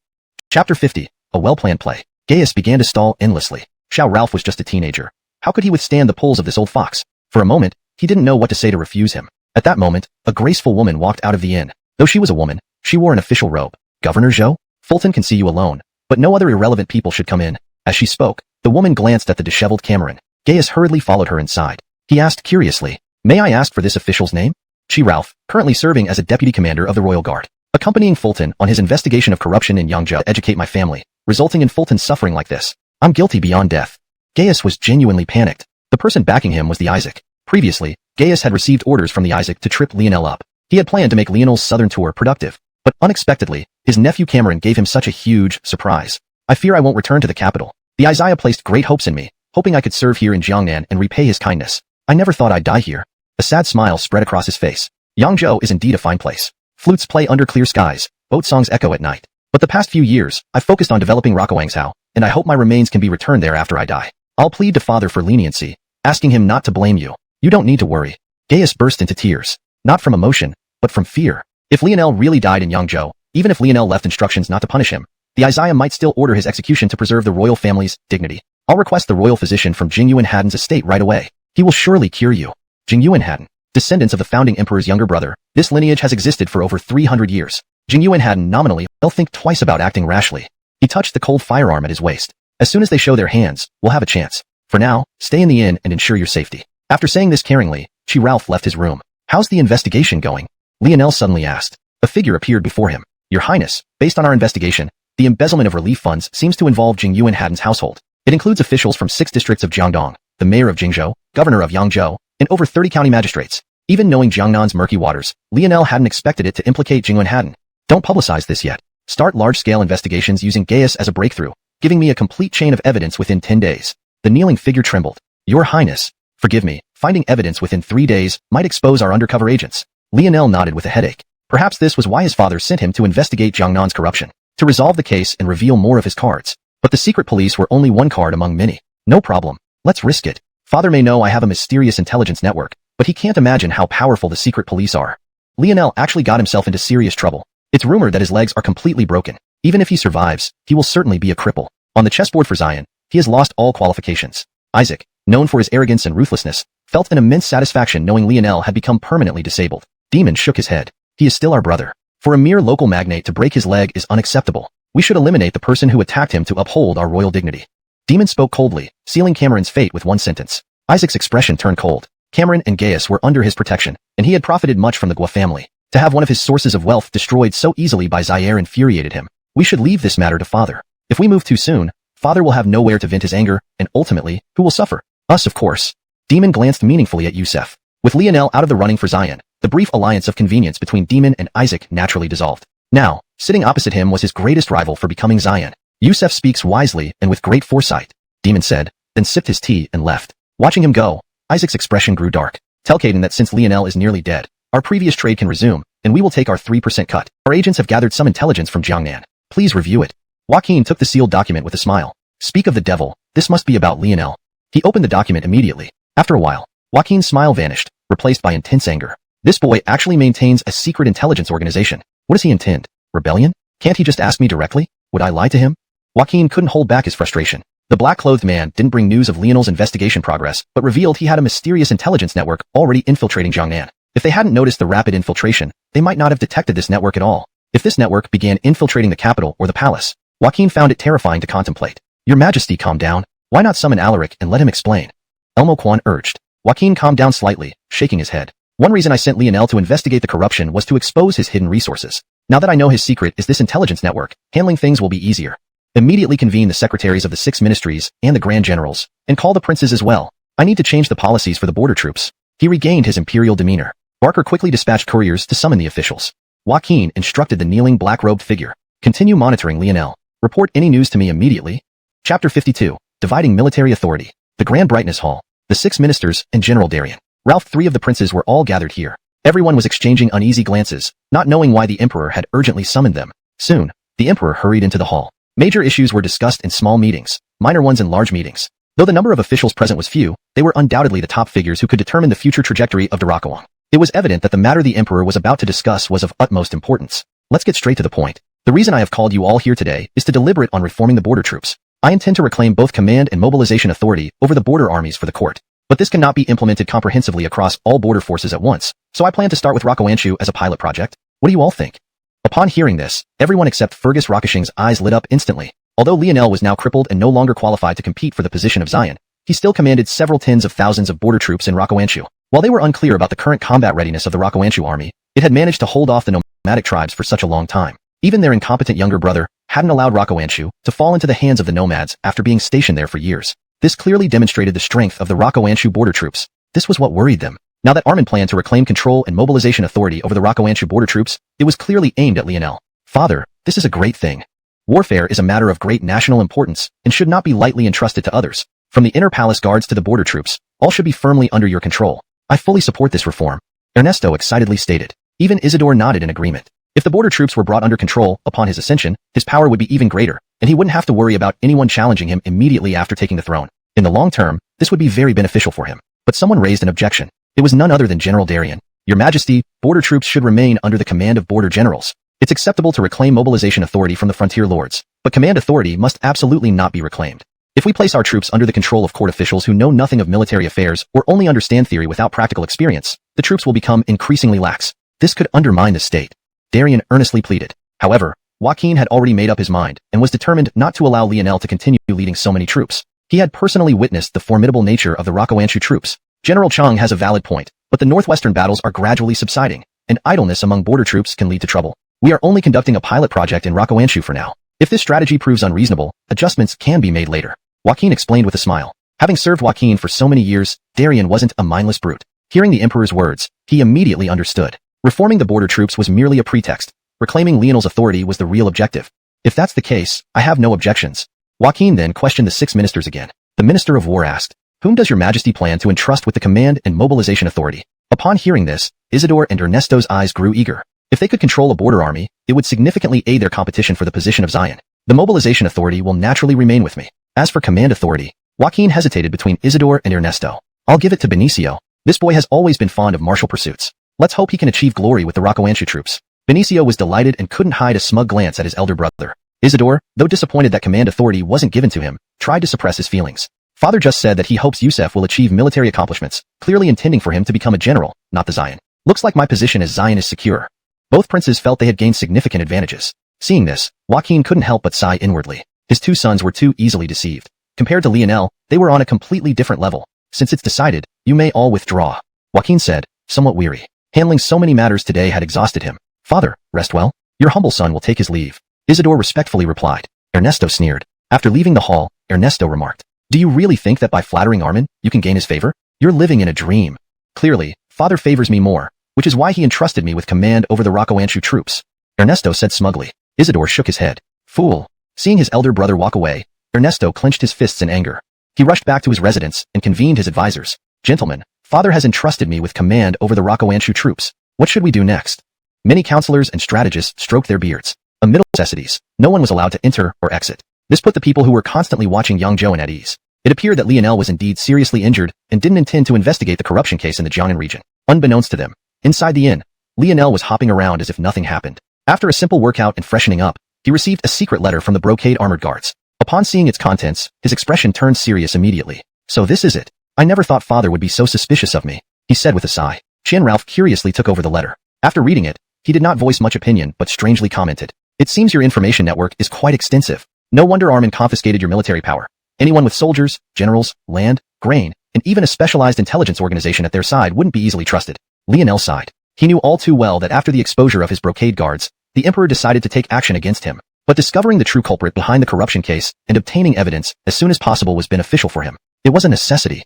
Chapter 50, a well-planned play. Gaius began to stall endlessly. Xiao Ralph was just a teenager. How could he withstand the pulls of this old fox? For a moment, he didn't know what to say to refuse him. At that moment, a graceful woman walked out of the inn. Though she was a woman, she wore an official robe. Governor Zhou? Fulton can see you alone, but no other irrelevant people should come in. As she spoke, the woman glanced at the disheveled Cameron. Gaius hurriedly followed her inside. He asked curiously, may I ask for this official's name? Xiao Ralph, currently serving as a deputy commander of the Royal Guard. Accompanying Fulton on his investigation of corruption in Liangzhou to educate my family, resulting in Fulton's suffering like this. I'm guilty beyond death. Gaius was genuinely panicked. The person backing him was the Isaac. Previously, Gaius had received orders from the Isaac to trip Lionel up. He had planned to make Lionel's southern tour productive. But unexpectedly, his nephew Cameron gave him such a huge surprise. I fear I won't return to the capital. The Isaiah placed great hopes in me, hoping I could serve here in Jiangnan and repay his kindness. I never thought I'd die here. A sad smile spread across his face. Liangzhou is indeed a fine place. Flutes play under clear skies, boat songs echo at night. But the past few years, I've focused on developing Liangzhou, and I hope my remains can be returned there after I die. I'll plead to father for leniency, asking him not to blame you. You don't need to worry. Gaius burst into tears, not from emotion, but from fear. If Lionel really died in Liangzhou, even if Lionel left instructions not to punish him, the Isaiah might still order his execution to preserve the royal family's dignity. I'll request the royal physician from xuanhuan's estate right away. He will surely cure you. xuanhuan, descendants of the founding emperor's younger brother, this lineage has existed for over 300 years. xuanhuan nominally, they'll think twice about acting rashly. He touched the cold firearm at his waist. As soon as they show their hands, we'll have a chance. For now, stay in the inn and ensure your safety. After saying this caringly, Xiao Ralph left his room. How's the investigation going? Lionel suddenly asked. A figure appeared before him. Your Highness, based on our investigation, the embezzlement of relief funds seems to involve xuanhuan's household. It includes officials from 6 districts of Jiangdong, the mayor of Jingzhou, governor of Liangzhou, and over 30 county magistrates. Even knowing Jiangnan's murky waters, Lionel hadn't expected it to implicate xuanhuan. Don't publicize this yet. Start large-scale investigations using Gaius as a breakthrough, giving me a complete chain of evidence within 10 days. The kneeling figure trembled. Your Highness, forgive me, finding evidence within 3 days might expose our undercover agents. Lionel nodded with a headache. Perhaps this was why his father sent him to investigate Jiangnan's corruption, to resolve the case and reveal more of his cards. But the secret police were only one card among many. No problem. Let's risk it. Father may know I have a mysterious intelligence network, but he can't imagine how powerful the secret police are. Lionel actually got himself into serious trouble. It's rumored that his legs are completely broken. Even if he survives, he will certainly be a cripple. On the chessboard for Zion, he has lost all qualifications. Isaac, known for his arrogance and ruthlessness, felt an immense satisfaction knowing Lionel had become permanently disabled. Demon shook his head. He is still our brother. For a mere local magnate to break his leg is unacceptable. We should eliminate the person who attacked him to uphold our royal dignity. Demon spoke coldly, sealing Cameron's fate with one sentence. Isaac's expression turned cold. Cameron and Gaius were under his protection, and he had profited much from the Guo family. To have one of his sources of wealth destroyed so easily by Zaire infuriated him. We should leave this matter to father. If we move too soon, father will have nowhere to vent his anger, and ultimately, who will suffer? Us, of course. Demon glanced meaningfully at Yusef. With Lionel out of the running for Xian, the brief alliance of convenience between Demon and Isaac naturally dissolved. Now, sitting opposite him was his greatest rival for becoming Xian. Yusef speaks wisely and with great foresight, Demon said, then sipped his tea and left. Watching him go, Isaac's expression grew dark. Tell Caden that since Lionel is nearly dead, our previous trade can resume, and we will take our 3% cut. Our agents have gathered some intelligence from Jiangnan. Please review it. Joaquin took the sealed document with a smile. Speak of the devil, this must be about Lionel. He opened the document immediately. After a while, Joaquin's smile vanished, replaced by intense anger. This boy actually maintains a secret intelligence organization. What does he intend? Rebellion? Can't he just ask me directly? Would I lie to him? Joaquin couldn't hold back his frustration. The black-clothed man didn't bring news of Lionel's investigation progress, but revealed he had a mysterious intelligence network already infiltrating Jiangnan. If they hadn't noticed the rapid infiltration, they might not have detected this network at all. If this network began infiltrating the capital or the palace, Joaquin found it terrifying to contemplate. Your Majesty, calm down. Why not summon Alaric and let him explain? Elmo Quan urged. Joaquin calmed down slightly, shaking his head. One reason I sent Lionel to investigate the corruption was to expose his hidden resources. Now that I know his secret is this intelligence network, handling things will be easier. Immediately convene the secretaries of the 6 ministries and the grand generals, and call the princes as well. I need to change the policies for the border troops. He regained his imperial demeanor. Barker quickly dispatched couriers to summon the officials. Joaquin instructed the kneeling black-robed figure. Continue monitoring Lionel. Report any news to me immediately. Chapter 52. Dividing Military Authority. The Grand Brightness Hall. The 6 ministers and General Darien. Ralph, 3 of the princes were all gathered here. Everyone was exchanging uneasy glances, not knowing why the emperor had urgently summoned them. Soon, the emperor hurried into the hall. Major issues were discussed in small meetings, minor ones in large meetings. Though the number of officials present was few, they were undoubtedly the top figures who could determine the future trajectory of Darakuang. It was evident that the matter the emperor was about to discuss was of utmost importance. Let's get straight to the point. The reason I have called you all here today is to deliberate on reforming the border troops. I intend to reclaim both command and mobilization authority over the border armies for the court. But this cannot be implemented comprehensively across all border forces at once, so I plan to start with Xuanhuan as a pilot project. What do you all think? Upon hearing this, everyone except Fergus Rakashing's eyes lit up instantly. Although Lionel was now crippled and no longer qualified to compete for the position of Xian, he still commanded several tens of thousands of border troops in Xuanhuan. While they were unclear about the current combat readiness of the Xuanhuan army, it had managed to hold off the nomadic tribes for such a long time. Even their incompetent younger brother hadn't allowed Xuanhuan to fall into the hands of the nomads after being stationed there for years. This clearly demonstrated the strength of the Xuanhuan border troops. This was what worried them. Now that Armin planned to reclaim control and mobilization authority over the Xuanhuan border troops, it was clearly aimed at Lionel. Father, this is a great thing. Warfare is a matter of great national importance and should not be lightly entrusted to others. From the inner palace guards to the border troops, all should be firmly under your control. I fully support this reform. Ernesto excitedly stated. Even Isidore nodded in agreement. If the border troops were brought under control upon his ascension, his power would be even greater, and he wouldn't have to worry about anyone challenging him immediately after taking the throne. In the long term, this would be very beneficial for him. But someone raised an objection. It was none other than General Darien. Your Majesty, border troops should remain under the command of border generals. It's acceptable to reclaim mobilization authority from the frontier lords, but command authority must absolutely not be reclaimed. If we place our troops under the control of court officials who know nothing of military affairs or only understand theory without practical experience, the troops will become increasingly lax. This could undermine the state. Darien earnestly pleaded. However, Joaquin had already made up his mind and was determined not to allow Lionel to continue leading so many troops. He had personally witnessed the formidable nature of the Xuanhuan troops. General Chang has a valid point, but the northwestern battles are gradually subsiding, and idleness among border troops can lead to trouble. We are only conducting a pilot project in Xuanhuan for now. If this strategy proves unreasonable, adjustments can be made later. Joaquin explained with a smile. Having served Joaquin for so many years, Darien wasn't a mindless brute. Hearing the emperor's words, he immediately understood. Reforming the border troops was merely a pretext. Reclaiming Lionel's authority was the real objective. If that's the case, I have no objections. Joaquin then questioned the 6 ministers again. The Minister of War asked, whom does your Majesty plan to entrust with the command and mobilization authority? Upon hearing this, Isidore and Ernesto's eyes grew eager. If they could control a border army, it would significantly aid their competition for the position of Xian. The mobilization authority will naturally remain with me. As for command authority, Joaquin hesitated between Isidore and Ernesto. I'll give it to Benicio. This boy has always been fond of martial pursuits. Let's hope he can achieve glory with the Xuanhuan troops. Benicio was delighted and couldn't hide a smug glance at his elder brother. Isidore, though disappointed that command authority wasn't given to him, tried to suppress his feelings. Father just said that he hopes Yusef will achieve military accomplishments, clearly intending for him to become a general, not the Xian. Looks like my position as Xian is secure. Both princes felt they had gained significant advantages. Seeing this, Joaquin couldn't help but sigh inwardly. His 2 sons were too easily deceived. Compared to Lionel, they were on a completely different level. Since it's decided, you may all withdraw. Joaquin said, somewhat weary. Handling so many matters today had exhausted him. Father, rest well. Your humble son will take his leave. Isidore respectfully replied. Ernesto sneered. After leaving the hall, Ernesto remarked, "Do you really think that by flattering Armin, you can gain his favor? You're living in a dream. Clearly, father favors me more, which is why he entrusted me with command over the xuanhuan troops," Ernesto said smugly. Isidore shook his head. Fool. Seeing his elder brother walk away, Ernesto clenched his fists in anger. He rushed back to his residence and convened his advisors. "Gentlemen, father has entrusted me with command over the xuanhuan troops. What should we do next?" Many counselors and strategists stroked their beards. Amid necessities, no one was allowed to enter or exit. This put the people who were constantly watching Liangzhou at ease. It appeared that Lionel was indeed seriously injured and didn't intend to investigate the corruption case in the Xuanhuan region. Unbeknownst to them, inside the inn, Lionel was hopping around as if nothing happened. After a simple workout and freshening up, he received a secret letter from the brocade armored guards. Upon seeing its contents, his expression turned serious immediately. "So this is it. I never thought father would be so suspicious of me," he said with a sigh. Qian Ralph curiously took over the letter. After reading it, he did not voice much opinion but strangely commented, "It seems your information network is quite extensive. No wonder Armin confiscated your military power. Anyone with soldiers, generals, land, grain, and even a specialized intelligence organization at their side wouldn't be easily trusted." Lionel sighed. He knew all too well that after the exposure of his brocade guards, the emperor decided to take action against him. But discovering the true culprit behind the corruption case and obtaining evidence as soon as possible was beneficial for him. It was a necessity.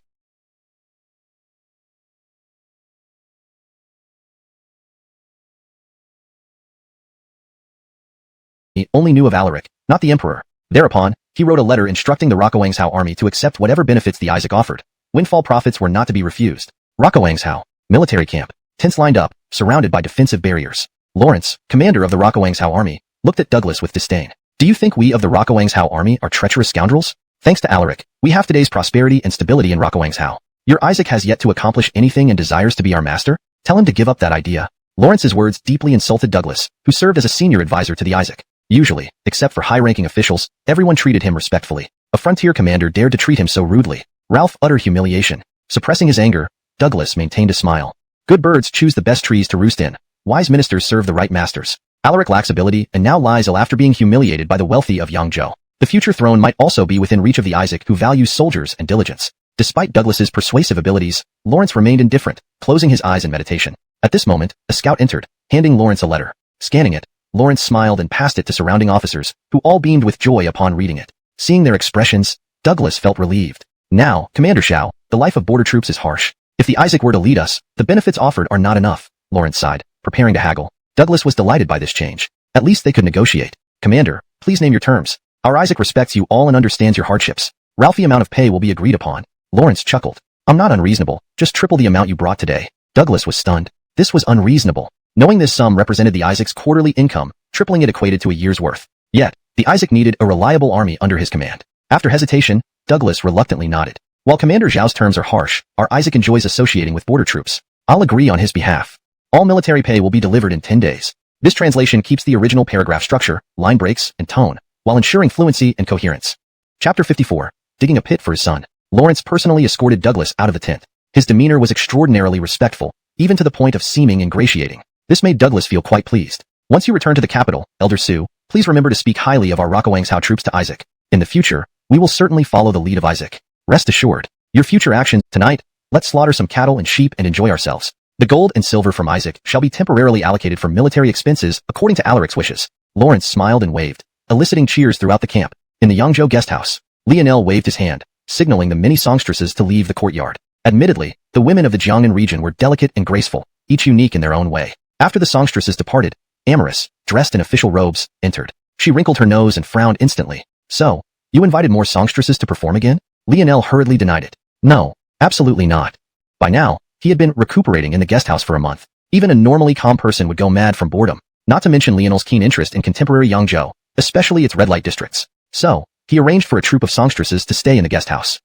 He only knew of Alaric, not the emperor. Thereupon, he wrote a letter instructing the Xuanhuan army to accept whatever benefits the Isaac offered. Windfall profits were not to be refused. Xuanhuan military camp, tents lined up, surrounded by defensive barriers. Lawrence, commander of the Xuanhuan army, looked at Douglas with disdain. "Do you think we of the Xuanhuan army are treacherous scoundrels? Thanks to Alaric, we have today's prosperity and stability in Xuanhuan. Your Isaac has yet to accomplish anything and desires to be our master? Tell him to give up that idea." Lawrence's words deeply insulted Douglas, who served as a senior advisor to the Isaac. Usually, except for high-ranking officials, everyone treated him respectfully. A frontier commander dared to treat him so rudely. Ralph uttered humiliation. Suppressing his anger, Douglas maintained a smile. "Good birds choose the best trees to roost in. Wise ministers serve the right masters. Alaric lacks ability and now lies ill after being humiliated by the wealthy of Liangzhou. The future throne might also be within reach of the Isaac who values soldiers and diligence." Despite Douglas's persuasive abilities, Lawrence remained indifferent, closing his eyes in meditation. At this moment, a scout entered, handing Lawrence a letter. Scanning it, Lawrence smiled and passed it to surrounding officers, who all beamed with joy upon reading it. Seeing their expressions, Douglas felt relieved. "Now, Commander Xiao, the life of border troops is harsh. If the Isaac were to lead us, the benefits offered are not enough," Lawrence sighed, preparing to haggle. Douglas was delighted by this change. At least they could negotiate. "Commander, please name your terms. Our Isaac respects you all and understands your hardships. Ralphie amount of pay will be agreed upon." Lawrence chuckled. "I'm not unreasonable, just triple the amount you brought today." Douglas was stunned. This was unreasonable. Knowing this sum represented the Isaac's quarterly income, tripling it equated to a year's worth. Yet, the Isaac needed a reliable army under his command. After hesitation, Douglas reluctantly nodded. "While Commander Zhao's terms are harsh, our Isaac enjoys associating with border troops. I'll agree on his behalf. All military pay will be delivered in 10 days. This translation keeps the original paragraph structure, line breaks, and tone, while ensuring fluency and coherence." Chapter 54. Digging a pit for his son. Lawrence personally escorted Douglas out of the tent. His demeanor was extraordinarily respectful, even to the point of seeming ingratiating. This made Douglas feel quite pleased. "Once you return to the capital, Elder Su, please remember to speak highly of our Xuanhuan troops to Isaac. In the future, we will certainly follow the lead of Isaac. Rest assured, your future actions tonight, let's slaughter some cattle and sheep and enjoy ourselves. The gold and silver from Isaac shall be temporarily allocated for military expenses according to Alaric's wishes." Lawrence smiled and waved, eliciting cheers throughout the camp. In the Liangzhou guest house, Lionel waved his hand, signaling the many songstresses to leave the courtyard. Admittedly, the women of the Jiangnan region were delicate and graceful, each unique in their own way. After the songstresses departed, Amorous, dressed in official robes, entered. She wrinkled her nose and frowned instantly. "So, you invited more songstresses to perform again?" Lionel hurriedly denied it. "No, absolutely not." By now, he had been recuperating in the guest house for a month. Even a normally calm person would go mad from boredom, not to mention Lionel's keen interest in contemporary Liangzhou, especially its red light districts. So, he arranged for a troupe of songstresses to stay in the guest house.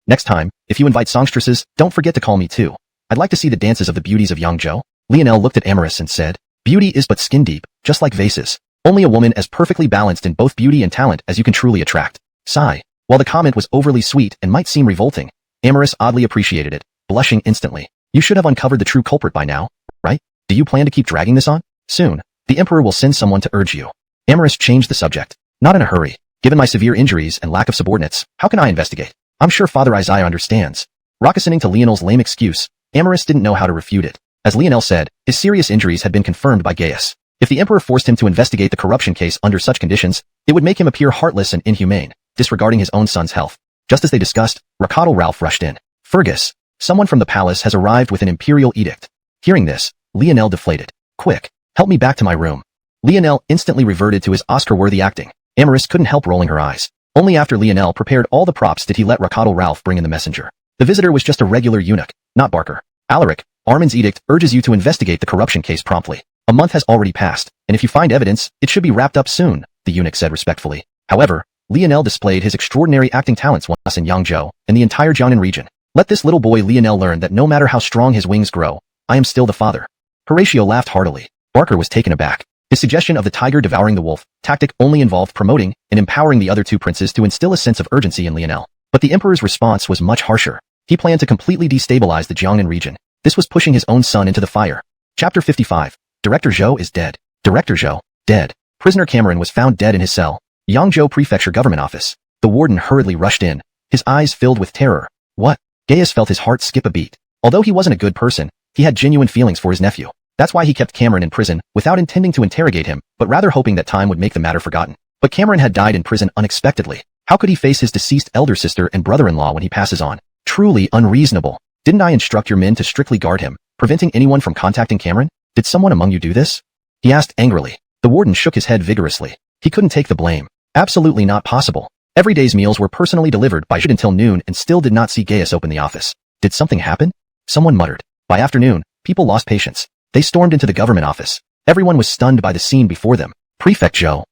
Next time, if you invite songstresses, don't forget to call me too. I'd like to see the dances of the beauties of Liangzhou." Lionel looked at Amorous and said, "Beauty is but skin deep, just like vases. Only a woman as perfectly balanced in both beauty and talent as you can truly attract." Sigh. While the comment was overly sweet and might seem revolting, Amorous oddly appreciated it, blushing instantly. "You should have uncovered the true culprit by now, right? Do you plan to keep dragging this on? Soon, the Emperor will send someone to urge you." Amorous changed the subject. "Not in a hurry. Given my severe injuries and lack of subordinates, how can I investigate? I'm sure Father Isaiah understands." Rocketing to Lionel's lame excuse, Amorous didn't know how to refute it. As Lionel said, his serious injuries had been confirmed by Gaius. If the Emperor forced him to investigate the corruption case under such conditions, it would make him appear heartless and inhumane. disregarding his own son's health. Just as they discussed, Rakatl Ralph rushed in. Fergus, someone from the palace has arrived with an imperial edict. Hearing this, Lionel deflated. Quick, help me back to my room. Lionel instantly reverted to his Oscar-worthy acting. Amaris couldn't help rolling her eyes. Only after Lionel prepared all the props did he let Rakatl Ralph bring in the messenger. The visitor was just a regular eunuch, not Barker. Alaric, Armin's edict urges you to investigate the corruption case promptly. A month has already passed, and if you find evidence, it should be wrapped up soon, the eunuch said respectfully. However, Lionel displayed his extraordinary acting talents once in Liangzhou and the entire Jiangnan region. Let this little boy Lionel learn that no matter how strong his wings grow, I am still the father. Horatio laughed heartily. Barker was taken aback. His suggestion of the tiger devouring the wolf tactic only involved promoting and empowering the other two princes to instill a sense of urgency in Lionel. But the emperor's response was much harsher. He planned to completely destabilize the Jiangnan region. This was pushing his own son into the fire. Chapter 55. Director Zhou is dead. Director Zhou, dead. Prisoner Cameron was found dead in his cell. Liangzhou Prefecture Government Office. The warden hurriedly rushed in, his eyes filled with terror. What? Gaius felt his heart skip a beat. Although he wasn't a good person, he had genuine feelings for his nephew. That's why he kept Cameron in prison, without intending to interrogate him, but rather hoping that time would make the matter forgotten. But Cameron had died in prison unexpectedly. How could he face his deceased elder sister and brother-in-law when he passes on? Truly unreasonable. Didn't I instruct your men to strictly guard him, preventing anyone from contacting Cameron? Did someone among you do this? He asked angrily. The warden shook his head vigorously. He couldn't take the blame. Absolutely not possible. Every day's meals were personally delivered by until noon and still did not see Gaius open the office. Did something happen? Someone muttered. By afternoon, people lost patience. They stormed into the government office. Everyone was stunned by the scene before them. Prefect Zhou.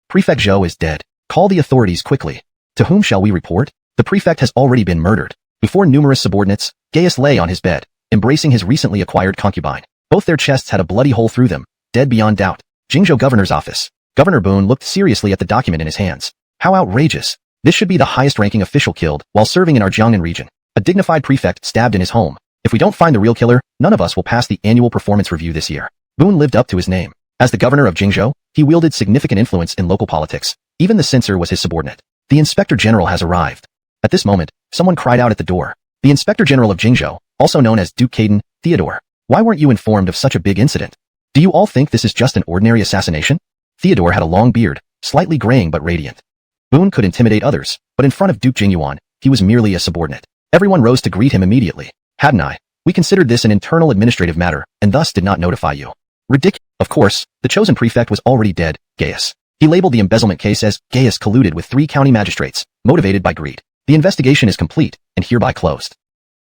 Prefect Zhou is dead. Call the authorities quickly. To whom shall we report? The prefect has already been murdered. Before numerous subordinates, Gaius lay on his bed, embracing his recently acquired concubine. Both their chests had a bloody hole through them, dead beyond doubt. Jingzhou Governor's Office. Governor Boone looked seriously at the document in his hands. How outrageous. This should be the highest-ranking official killed while serving in our Jiangnan region. A dignified prefect stabbed in his home. If we don't find the real killer, none of us will pass the annual performance review this year. Boone lived up to his name. As the governor of Jingzhou, he wielded significant influence in local politics. Even the censor was his subordinate. The inspector general has arrived. At this moment, someone cried out at the door. The inspector general of Jingzhou, also known as Duke Caden, Theodore. Why weren't you informed of such a big incident? Do you all think this is just an ordinary assassination? Theodore had a long beard, slightly graying but radiant. Boone could intimidate others, but in front of Duke Xuanhuan, he was merely a subordinate. Everyone rose to greet him immediately. Hadn't I? We considered this an internal administrative matter, and thus did not notify you. Ridiculous. Of course, the chosen prefect was already dead, Gaius. He labeled the embezzlement case as Gaius colluded with 3 county magistrates, motivated by greed. The investigation is complete, and hereby closed.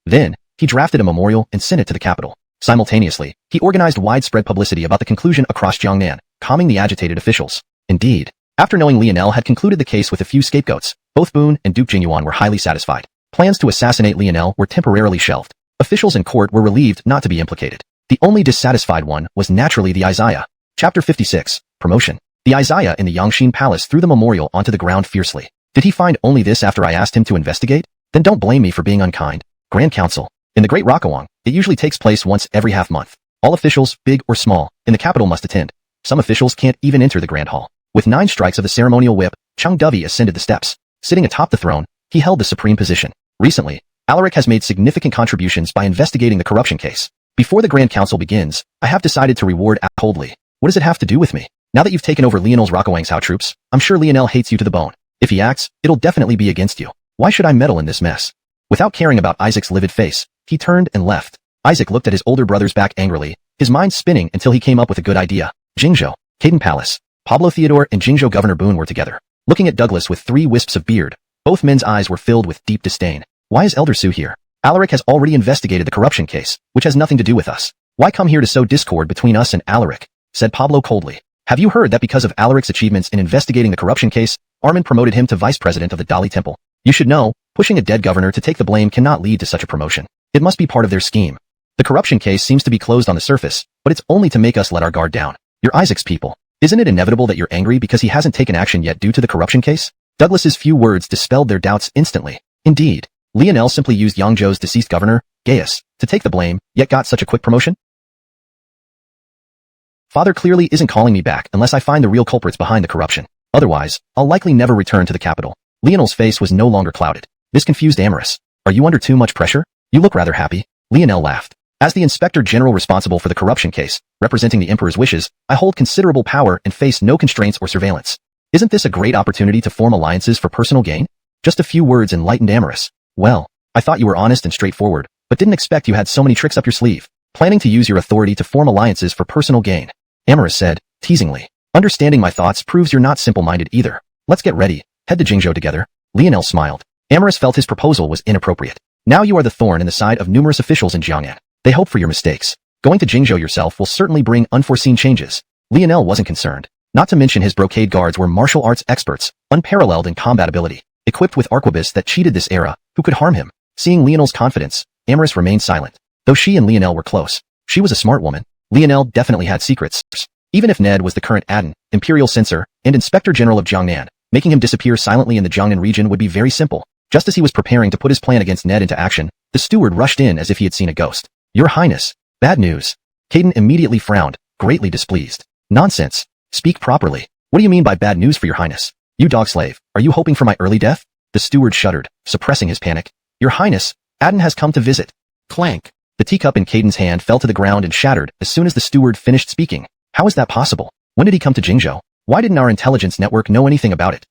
Then, he drafted a memorial and sent it to the capital. Simultaneously, he organized widespread publicity about the conclusion across Jiangnan, calming the agitated officials. Indeed, after knowing Lionel had concluded the case with a few scapegoats, both Boone and Duke Xuanhuan were highly satisfied. Plans to assassinate Lionel were temporarily shelved. Officials in court were relieved not to be implicated. The only dissatisfied one was naturally the Isaiah. Chapter 56. Promotion. The Isaiah in the Yangxin Palace threw the memorial onto the ground fiercely. Did he find only this after I asked him to investigate? Then don't blame me for being unkind. Grand Council. In the Great Rockawang, it usually takes place once every half-month. All officials, big or small, in the capital must attend. Some officials can't even enter the Grand Hall. With 9 strikes of the ceremonial whip, Cheng Dovey ascended the steps. Sitting atop the throne, he held the supreme position. Recently, Alaric has made significant contributions by investigating the corruption case. Before the Grand Council begins, I have decided to reward Al coldly. What does it have to do with me? Now that you've taken over Lionel's Rockawangzhou troops, I'm sure Lionel hates you to the bone. If he acts, it'll definitely be against you. Why should I meddle in this mess? Without caring about Isaac's livid face, he turned and left. Isaac looked at his older brother's back angrily, his mind spinning until he came up with a good idea. Jingzhou, Caden Palace. Pablo Theodore and Jingzhou Governor Boone were together, looking at Douglas with 3 wisps of beard. Both men's eyes were filled with deep disdain. Why is Elder Sue here? Alaric has already investigated the corruption case, which has nothing to do with us. Why come here to sow discord between us and Alaric? Said Pablo coldly. Have you heard that because of Alaric's achievements in investigating the corruption case, Armin promoted him to vice president of the Dali Temple? You should know, pushing a dead governor to take the blame cannot lead to such a promotion. It must be part of their scheme. The corruption case seems to be closed on the surface, but it's only to make us let our guard down. You're Isaac's people. Isn't it inevitable that you're angry because he hasn't taken action yet due to the corruption case? Douglas's few words dispelled their doubts instantly. Indeed, Lionel simply used Yangzhou's deceased governor, Gaius, to take the blame, yet got such a quick promotion? Father clearly isn't calling me back unless I find the real culprits behind the corruption. Otherwise, I'll likely never return to the capital. Lionel's face was no longer clouded. This confused Amaris. Are you under too much pressure? You look rather happy. Lionel laughed. As the inspector general responsible for the corruption case, representing the emperor's wishes, I hold considerable power and face no constraints or surveillance. Isn't this a great opportunity to form alliances for personal gain? Just a few words enlightened Amorous. Well, I thought you were honest and straightforward, but didn't expect you had so many tricks up your sleeve, planning to use your authority to form alliances for personal gain. Amorous said, teasingly. Understanding my thoughts proves you're not simple-minded either. Let's get ready, head to Jingzhou together. Lionel smiled. Amorous felt his proposal was inappropriate. Now you are the thorn in the side of numerous officials in Xiuxian. They hope for your mistakes. Going to Jingzhou yourself will certainly bring unforeseen changes. Lionel wasn't concerned. Not to mention his brocade guards were martial arts experts, unparalleled in combat ability, equipped with arquebuses that cheated this era, who could harm him. Seeing Lionel's confidence, Amorous remained silent. Though she and Lionel were close, she was a smart woman. Lionel definitely had secrets. Even if Ned was the current Aden, Imperial Censor, and Inspector General of Jiangnan, making him disappear silently in the Jiangnan region would be very simple. Just as he was preparing to put his plan against Ned into action, the steward rushed in as if he had seen a ghost. Your Highness. Bad news. Caden immediately frowned, greatly displeased. Nonsense. Speak properly. What do you mean by bad news for your Highness? You dog slave, are you hoping for my early death? The steward shuddered, suppressing his panic. Your Highness, Aden has come to visit. Clank. The teacup in Caden's hand fell to the ground and shattered as soon as the steward finished speaking. How is that possible? When did he come to Jingzhou? Why didn't our intelligence network know anything about it?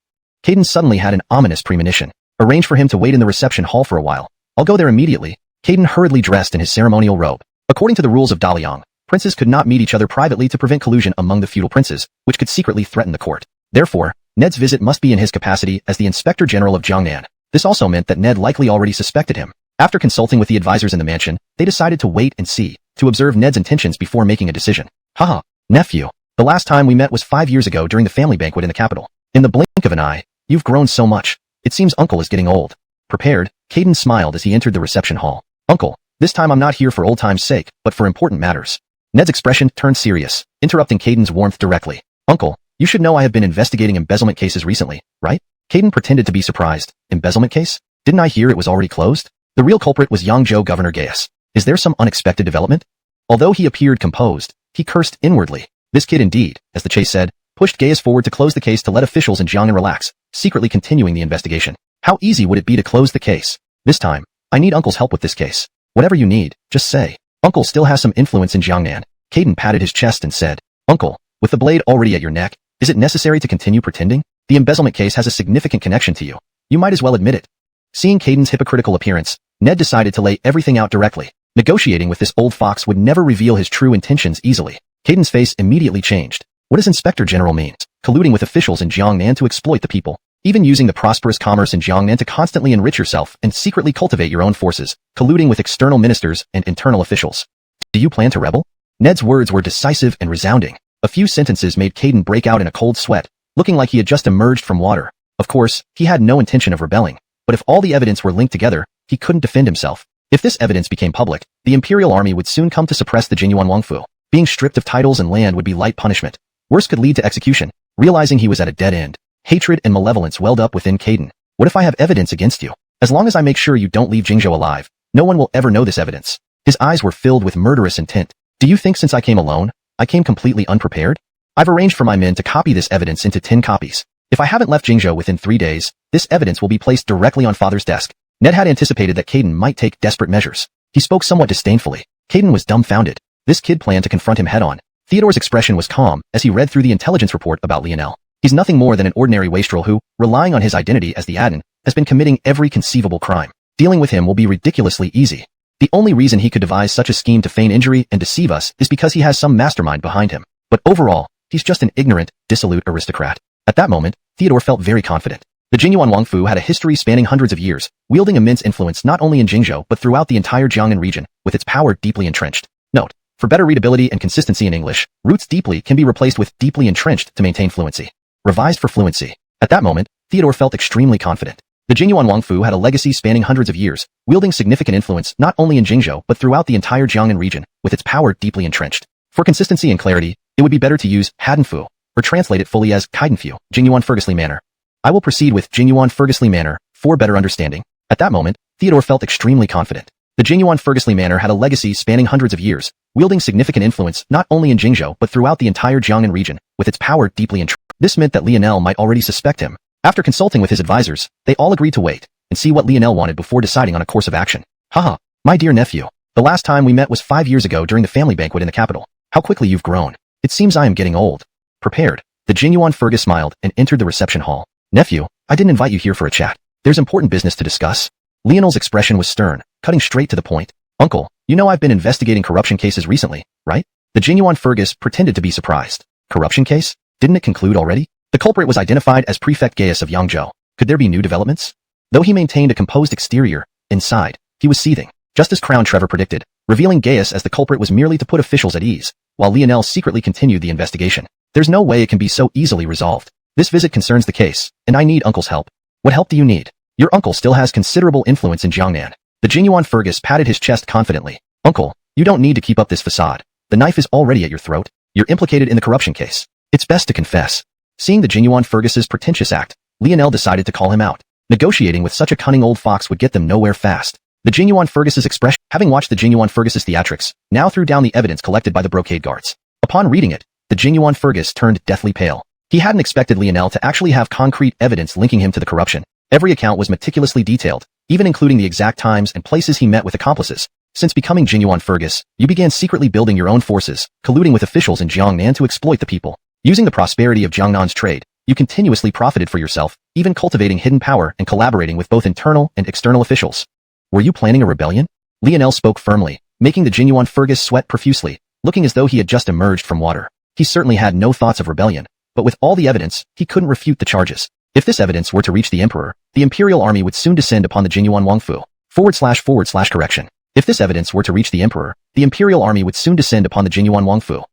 Caden suddenly had an ominous premonition. Arrange for him to wait in the reception hall for a while. I'll go there immediately. Caden hurriedly dressed in his ceremonial robe. According to the rules of Daliang, princes could not meet each other privately to prevent collusion among the feudal princes, which could secretly threaten the court. Therefore, Ned's visit must be in his capacity as the Inspector General of Jiangnan. This also meant that Ned likely already suspected him. After consulting with the advisors in the mansion, they decided to wait and see, to observe Ned's intentions before making a decision. Haha, nephew. The last time we met was 5 years ago during the family banquet in the capital. In the blink of an eye, you've grown so much. It seems Uncle is getting old. Prepared, Caden smiled as he entered the reception hall. Uncle, this time I'm not here for old time's sake, but for important matters. Ned's expression turned serious, interrupting Caden's warmth directly. Uncle, you should know I have been investigating embezzlement cases recently, right? Caden pretended to be surprised. Embezzlement case? Didn't I hear it was already closed? The real culprit was Liangzhou Governor Gaius. Is there some unexpected development? Although he appeared composed, he cursed inwardly. This kid indeed, as the chase said, pushed Gaius forward to close the case to let officials in Jiangnan relax, secretly continuing the investigation. How easy would it be to close the case? This time, I need Uncle's help with this case. Whatever you need, just say. Uncle still has some influence in Jiangnan. Caden patted his chest and said, Uncle, with the blade already at your neck, is it necessary to continue pretending? The embezzlement case has a significant connection to you. You might as well admit it. Seeing Caden's hypocritical appearance, Ned decided to lay everything out directly. Negotiating with this old fox would never reveal his true intentions easily. Caden's face immediately changed. What does Inspector General mean? Colluding with officials in Jiangnan to exploit the people. Even using the prosperous commerce in Jiangnan to constantly enrich yourself and secretly cultivate your own forces. Colluding with external ministers and internal officials. Do you plan to rebel? Ned's words were decisive and resounding. A few sentences made Caden break out in a cold sweat, looking like he had just emerged from water. Of course, he had no intention of rebelling. But if all the evidence were linked together, he couldn't defend himself. If this evidence became public, the imperial army would soon come to suppress the xuanhuan. Being stripped of titles and land would be light punishment. Worse could lead to execution. Realizing he was at a dead end, hatred and malevolence welled up within Caden. What if I have evidence against you? As long as I make sure you don't leave Jingzhou alive, no one will ever know this evidence. His eyes were filled with murderous intent. Do you think since I came alone, I came completely unprepared? I've arranged for my men to copy this evidence into 10 copies. If I haven't left Jingzhou within 3 days, this evidence will be placed directly on Father's desk. Ned had anticipated that Caden might take desperate measures. He spoke somewhat disdainfully. Caden was dumbfounded. This kid planned to confront him head-on. Theodore's expression was calm as he read through the intelligence report about Lionel. He's nothing more than an ordinary wastrel who, relying on his identity as the Aden, has been committing every conceivable crime. Dealing with him will be ridiculously easy. The only reason he could devise such a scheme to feign injury and deceive us is because he has some mastermind behind him. But overall, he's just an ignorant, dissolute aristocrat. At that moment, Theodore felt very confident. The xuanhuan had a history spanning hundreds of years, wielding immense influence not only in Jingzhou but throughout the entire Jiangnan region, with its power deeply entrenched. Note: for better readability and consistency in English, roots deeply can be replaced with deeply entrenched to maintain fluency. Revised for fluency. At that moment, Theodore felt extremely confident. The xuanhuan had a legacy spanning hundreds of years, wielding significant influence not only in Jingzhou but throughout the entire Jiangnan region, with its power deeply entrenched. For consistency and clarity, it would be better to use Hadenfu, or translate it fully as Kaidenfu, Jinghuan Fergusley Manor. I will proceed with Jinghuan Fergusley Manor, for better understanding. At that moment, Theodore felt extremely confident. The Jinghuan Fergusley Manor had a legacy spanning hundreds of years, wielding significant influence not only in Jingzhou but throughout the entire Jiangnan region, with its power deeply entrenched. This meant that Lionel might already suspect him. After consulting with his advisors, they all agreed to wait and see what Lionel wanted before deciding on a course of action. Haha, my dear nephew. The last time we met was 5 years ago during the family banquet in the capital. How quickly you've grown. It seems I am getting old. Prepared, The genuine Fergus smiled and entered the reception hall. Nephew, I didn't invite you here for a chat. There's important business to discuss. Lionel's expression was stern, cutting straight to the point. Uncle, you know I've been investigating corruption cases recently, right? The genuine Fergus pretended to be surprised. Corruption case? Didn't it conclude already? The culprit was identified as Prefect Gaius of Liangzhou. Could there be new developments? Though he maintained a composed exterior, inside, he was seething, just as Crown Trevor predicted, revealing Gaius as the culprit was merely to put officials at ease, while Lionel secretly continued the investigation. There's no way it can be so easily resolved. This visit concerns the case, and I need Uncle's help. What help do you need? Your uncle still has considerable influence in Xiuxian. The genuine Fergus patted his chest confidently. Uncle, you don't need to keep up this facade. The knife is already at your throat. You're implicated in the corruption case. It's best to confess. Seeing the genuine Fergus's pretentious act, Lionel decided to call him out. Negotiating with such a cunning old fox would get them nowhere fast. The genuine Fergus's expression, having watched the genuine Fergus's theatrics, now threw down the evidence collected by the brocade guards. Upon reading it, the genuine Fergus turned deathly pale. He hadn't expected Lionel to actually have concrete evidence linking him to the corruption. Every account was meticulously detailed, even including the exact times and places he met with accomplices. Since becoming genuine Fergus, you began secretly building your own forces, colluding with officials in Xiuxian to exploit the people. Using the prosperity of Jiangnan's trade, you continuously profited for yourself, even cultivating hidden power and collaborating with both internal and external officials. Were you planning a rebellion? Lionel spoke firmly, making the genuine Fergus sweat profusely, looking as though he had just emerged from water. He certainly had no thoughts of rebellion, but with all the evidence, he couldn't refute the charges. If this evidence were to reach the emperor, the imperial army would soon descend upon the genuine Wangfu. // If this evidence were to reach the emperor, the imperial army would soon descend upon the genuine Wangfu.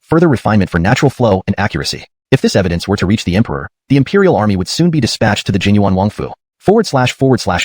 / Further refinement for natural flow and accuracy. If this evidence were to reach the emperor, the imperial army would soon be dispatched to the genuine Wangfu.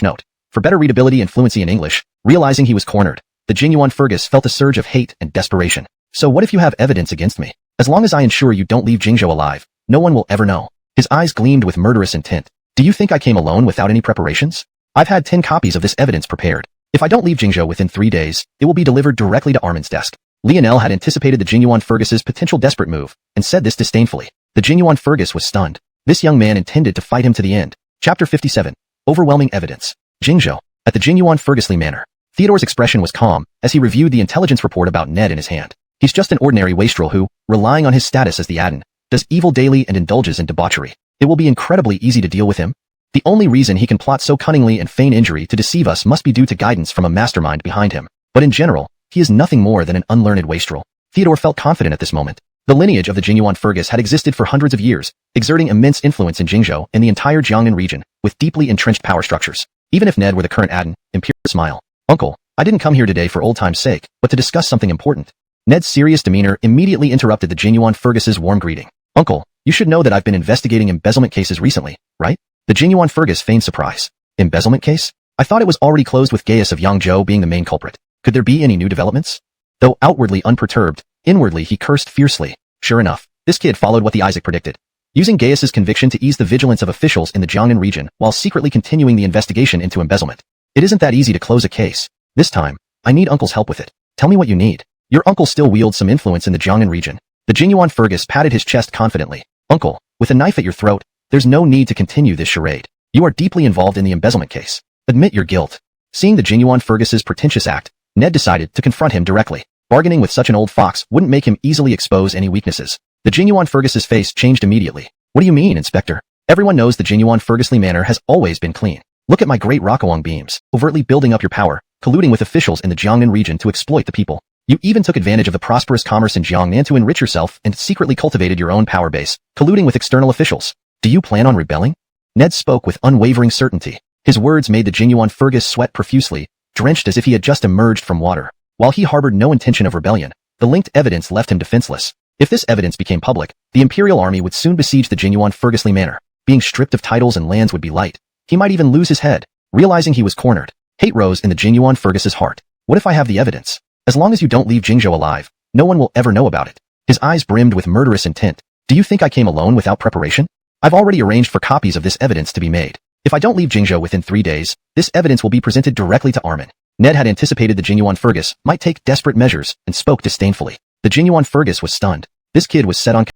/ Note. For better readability and fluency in English, realizing he was cornered, the genuine Fergus felt a surge of hate and desperation. So what if you have evidence against me? As long as I ensure you don't leave Jingzhou alive, no one will ever know. His eyes gleamed with murderous intent. Do you think I came alone without any preparations? I've had 10 copies of this evidence prepared. If I don't leave Jingzhou within 3 days, it will be delivered directly to Armin's desk. Lionel had anticipated the genuine Fergus's potential desperate move, and said this disdainfully. The genuine Fergus was stunned. This young man intended to fight him to the end. Chapter 57. Overwhelming evidence. Jingzhou. At the genuine Fergusley manor, Theodore's expression was calm, as he reviewed the intelligence report about Ned in his hand. He's just an ordinary wastrel who, relying on his status as the Adden, does evil daily and indulges in debauchery. It will be incredibly easy to deal with him. The only reason he can plot so cunningly and feign injury to deceive us must be due to guidance from a mastermind behind him. But in general, he is nothing more than an unlearned wastrel. Theodore felt confident at this moment. The lineage of the genuine Fergus had existed for hundreds of years, exerting immense influence in Jingzhou and the entire Jiangnan region, with deeply entrenched power structures. Even if Ned were the current Adden, Imperial smile. Uncle, I didn't come here today for old time's sake, but to discuss something important. Ned's serious demeanor immediately interrupted the genuine Fergus's warm greeting. Uncle, you should know that I've been investigating embezzlement cases recently, right? The genuine Fergus feigned surprise. Embezzlement case? I thought it was already closed with Gaius of Liangzhou being the main culprit. Could there be any new developments? Though outwardly unperturbed, inwardly he cursed fiercely. Sure enough, this kid followed what the Isaac predicted. Using Gaius's conviction to ease the vigilance of officials in the Jiangnan region while secretly continuing the investigation into embezzlement. It isn't that easy to close a case. This time, I need Uncle's help with it. Tell me what you need. Your uncle still wields some influence in the Jiangnan region. The genuine Fergus patted his chest confidently. Uncle, with a knife at your throat, there's no need to continue this charade. You are deeply involved in the embezzlement case. Admit your guilt. Seeing the genuine Fergus's pretentious act, Ned decided to confront him directly. Bargaining with such an old fox wouldn't make him easily expose any weaknesses. The genuine Fergus's face changed immediately. What do you mean, Inspector? Everyone knows the genuine Fergusley manor has always been clean. Look at my great Rockawang beams, overtly building up your power, colluding with officials in the Jiangnan region to exploit the people. You even took advantage of the prosperous commerce in Jiangnan to enrich yourself and secretly cultivated your own power base, colluding with external officials. Do you plan on rebelling? Ned spoke with unwavering certainty. His words made the genuine Fergus sweat profusely, drenched as if he had just emerged from water. While he harbored no intention of rebellion, the linked evidence left him defenseless. If this evidence became public, the imperial army would soon besiege the genuine Fergusley manor. Being stripped of titles and lands would be light. He might even lose his head. Realizing he was cornered, hate rose in the genuine Fergus's heart. What if I have the evidence? As long as you don't leave Jingzhou alive, no one will ever know about it. His eyes brimmed with murderous intent. Do you think I came alone without preparation? I've already arranged for copies of this evidence to be made. If I don't leave Jingzhou within 3 days, this evidence will be presented directly to Armin. Ned had anticipated the genuine Fergus might take desperate measures and spoke disdainfully. The genuine Fergus was stunned. This kid was set on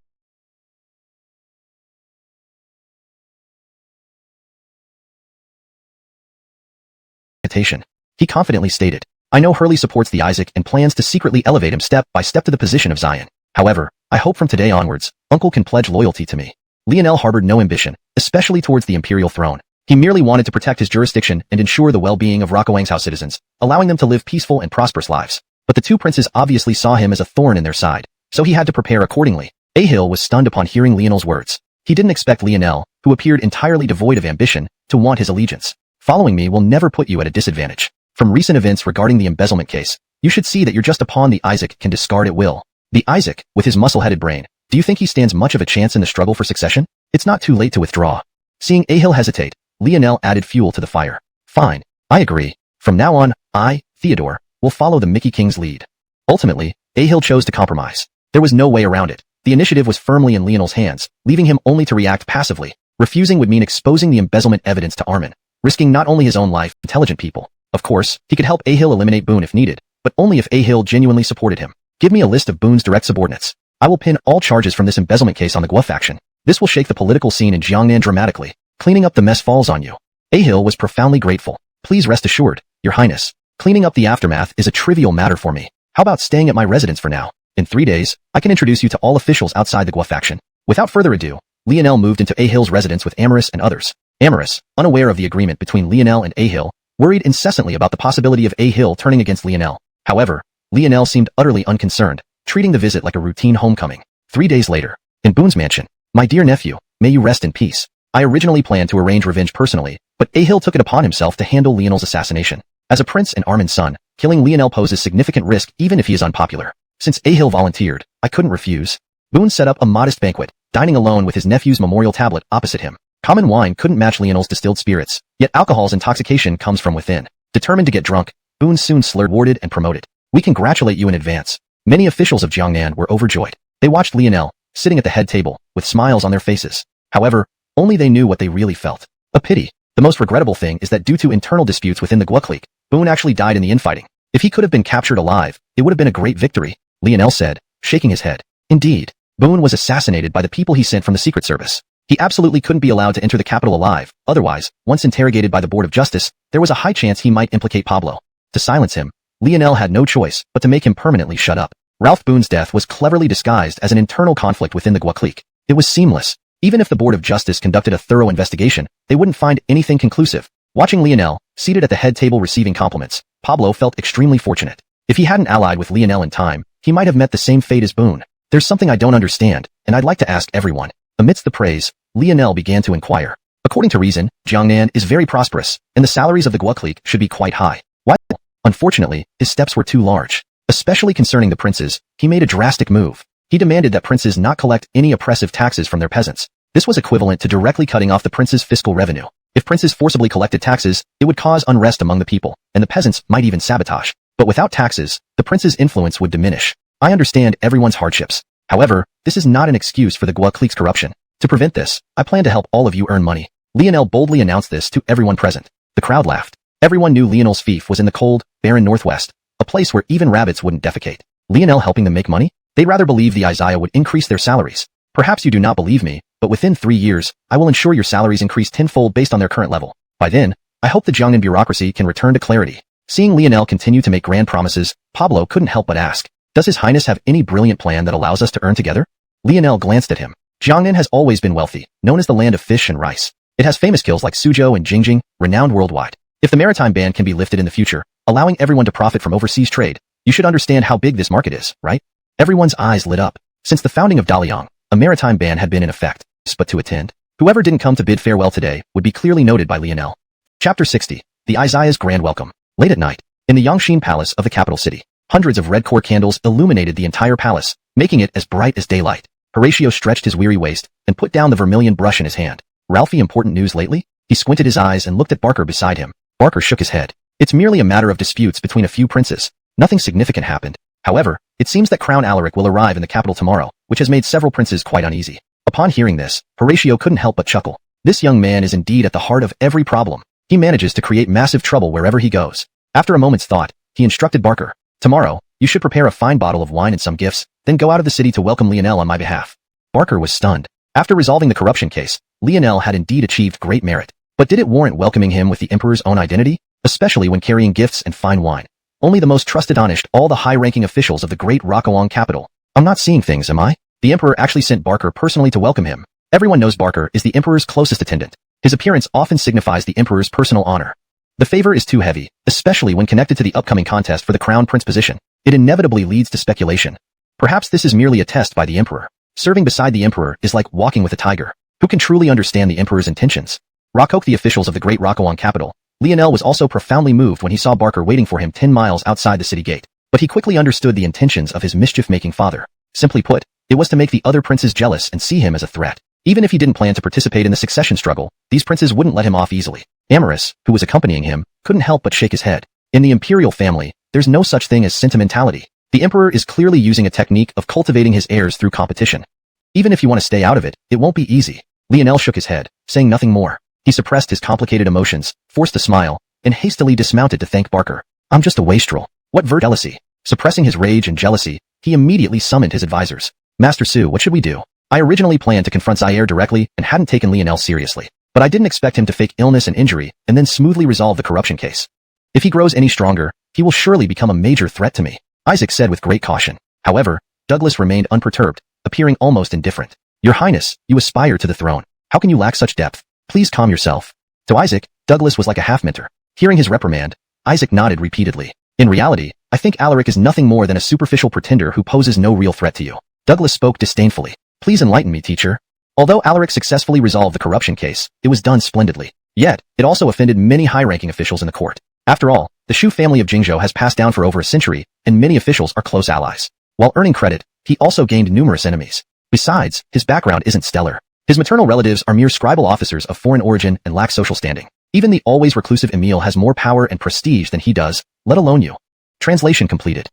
He confidently stated, I know Hurley supports the Isaac and plans to secretly elevate him step by step to the position of Xian. However, I hope from today onwards, uncle can pledge loyalty to me. Lionel harbored no ambition, especially towards the imperial throne. He merely wanted to protect his jurisdiction and ensure the well-being of Liangzhou citizens, allowing them to live peaceful and prosperous lives. But the two princes obviously saw him as a thorn in their side, so he had to prepare accordingly. Ahil was stunned upon hearing Lionel's words. He didn't expect Lionel, who appeared entirely devoid of ambition, to want his allegiance. Following me will never put you at a disadvantage. From recent events regarding the embezzlement case, you should see that you're just a pawn the Isaac can discard at will. The Isaac, with his muscle-headed brain, do you think he stands much of a chance in the struggle for succession? It's not too late to withdraw. Seeing Ahil hesitate, Lionel added fuel to the fire. Fine, I agree. From now on, I, Theodore, will follow the Mickey King's lead. Ultimately, Ahil chose to compromise. There was no way around it. The initiative was firmly in Lionel's hands, leaving him only to react passively. Refusing would mean exposing the embezzlement evidence to Armin, risking not only his own life, intelligent people. Of course, he could help Ahil eliminate Boone if needed, but only if Ahil genuinely supported him. Give me a list of Boone's direct subordinates. I will pin all charges from this embezzlement case on the Guo faction. This will shake the political scene in Xiuxian dramatically. Cleaning up the mess falls on you. Ahil was profoundly grateful. Please rest assured, Your Highness. Cleaning up the aftermath is a trivial matter for me. How about staying at my residence for now? In 3 days, I can introduce you to all officials outside the Guo faction. Without further ado, Lionel moved into Ahil's residence with Amaris and others. Amaris, unaware of the agreement between Lionel and Ahil, worried incessantly about the possibility of Ahil turning against Lionel. However, Lionel seemed utterly unconcerned, treating the visit like a routine homecoming. 3 days later, in Boone's mansion, my dear nephew, may you rest in peace. I originally planned to arrange revenge personally, but Ahil took it upon himself to handle Lionel's assassination. As a prince and Armin's son, killing Lionel poses significant risk even if he is unpopular. Since Ahil volunteered, I couldn't refuse. Boone set up a modest banquet, dining alone with his nephew's memorial tablet opposite him. Common wine couldn't match Lionel's distilled spirits, yet alcohol's intoxication comes from within. Determined to get drunk, Boone soon slurred rewarded and promoted. We congratulate you in advance. Many officials of Xiuxian were overjoyed. They watched Lionel, sitting at the head table, with smiles on their faces. However, only they knew what they really felt. A pity. The most regrettable thing is that due to internal disputes within the Guo clique, Boone actually died in the infighting. If he could have been captured alive, it would have been a great victory, Lionel said, shaking his head. Indeed, Boone was assassinated by the people he sent from the Secret Service. He absolutely couldn't be allowed to enter the capital alive, otherwise, once interrogated by the Board of Justice, there was a high chance he might implicate Pablo. To silence him, Lionel had no choice but to make him permanently shut up. Ralph Boone's death was cleverly disguised as an internal conflict within the Guo clique. It was seamless. Even if the Board of Justice conducted a thorough investigation, they wouldn't find anything conclusive. Watching Lionel, seated at the head table receiving compliments, Pablo felt extremely fortunate. If he hadn't allied with Lionel in time, he might have met the same fate as Boone. There's something I don't understand, and I'd like to ask everyone. Amidst the praise, Lionel began to inquire. According to reason, Xiuxian is very prosperous, and the salaries of the Guo clique should be quite high. Why? Unfortunately, his steps were too large. Especially concerning the princes, he made a drastic move. He demanded that princes not collect any oppressive taxes from their peasants. This was equivalent to directly cutting off the prince's fiscal revenue. If princes forcibly collected taxes, it would cause unrest among the people, and the peasants might even sabotage. But without taxes, the prince's influence would diminish. I understand everyone's hardships. However, this is not an excuse for the Guo clique's corruption. To prevent this, I plan to help all of you earn money. Lionel boldly announced this to everyone present. The crowd laughed. Everyone knew Lionel's fief was in the cold, barren northwest, a place where even rabbits wouldn't defecate. Lionel helping them make money? They'd rather believe the Isaiah would increase their salaries. Perhaps you do not believe me, but within 3 years, I will ensure your salaries increase tenfold based on their current level. By then, I hope the Xiuxian bureaucracy can return to clarity. Seeing Lionel continue to make grand promises, Pablo couldn't help but ask, does His Highness have any brilliant plan that allows us to earn together? Lionel glanced at him. Xiuxian has always been wealthy, known as the land of fish and rice. It has famous kills like Suzhou and Jingjing, renowned worldwide. If the maritime ban can be lifted in the future, allowing everyone to profit from overseas trade, you should understand how big this market is, right? Everyone's eyes lit up. Since the founding of Daliang, a maritime ban had been in effect, but to attend, whoever didn't come to bid farewell today would be clearly noted by Lionel. Chapter 60. The Isaiah's Grand Welcome. Late at night, in the Yangxin Palace of the capital city, hundreds of red core candles illuminated the entire palace, making it as bright as daylight. Horatio stretched his weary waist and put down the vermilion brush in his hand. Ralphie, important news lately? He squinted his eyes and looked at Barker beside him. Barker shook his head. It's merely a matter of disputes between a few princes. Nothing significant happened. However, it seems that Crown Alaric will arrive in the capital tomorrow, which has made several princes quite uneasy. Upon hearing this, Horatio couldn't help but chuckle. This young man is indeed at the heart of every problem. He manages to create massive trouble wherever he goes. After a moment's thought, he instructed Barker, tomorrow, you should prepare a fine bottle of wine and some gifts, then go out of the city to welcome Lionel on my behalf. Barker was stunned. After resolving the corruption case, Lionel had indeed achieved great merit. But did it warrant welcoming him with the emperor's own identity? Especially when carrying gifts and fine wine. Only the most trusted honest all the high-ranking officials of the great Liang capital. I'm not seeing things, am I? The emperor actually sent Barker personally to welcome him. Everyone knows Barker is the emperor's closest attendant. His appearance often signifies the emperor's personal honor. The favor is too heavy, especially when connected to the upcoming contest for the crown prince position. It inevitably leads to speculation. Perhaps this is merely a test by the emperor. Serving beside the emperor is like walking with a tiger. Who can truly understand the emperor's intentions? Rockhoke, the officials of the Great Xuanhuan capital. Lionel was also profoundly moved when he saw Barker waiting for him 10 miles outside the city gate. But he quickly understood the intentions of his mischief-making father. Simply put, it was to make the other princes jealous and see him as a threat. Even if he didn't plan to participate in the succession struggle, these princes wouldn't let him off easily. Amorous, who was accompanying him, couldn't help but shake his head. In the imperial family, there's no such thing as sentimentality. The emperor is clearly using a technique of cultivating his heirs through competition. Even if you want to stay out of it, it won't be easy. Lionel shook his head, saying nothing more. He suppressed his complicated emotions, forced a smile, and hastily dismounted to thank Barker. I'm just a wastrel. What jealousy? Suppressing his rage and jealousy, he immediately summoned his advisors. Master Su, what should we do? I originally planned to confront Zaire directly and hadn't taken Lionel seriously. But I didn't expect him to fake illness and injury and then smoothly resolve the corruption case. If he grows any stronger, he will surely become a major threat to me, Isaac said with great caution. However, Douglas remained unperturbed, appearing almost indifferent. Your Highness, you aspire to the throne. How can you lack such depth? Please calm yourself. To Isaac, Douglas was like a half-mentor. Hearing his reprimand, Isaac nodded repeatedly. In reality, I think Alaric is nothing more than a superficial pretender who poses no real threat to you. Douglas spoke disdainfully. Please enlighten me, teacher. Although Alaric successfully resolved the corruption case, it was done splendidly. Yet, it also offended many high-ranking officials in the court. After all, the Xu family of Jingzhou has passed down for over a century, and many officials are close allies. While earning credit, he also gained numerous enemies. Besides, his background isn't stellar. His maternal relatives are mere scribal officers of foreign origin and lack social standing. Even the always reclusive Emile has more power and prestige than he does, let alone you. Translation completed.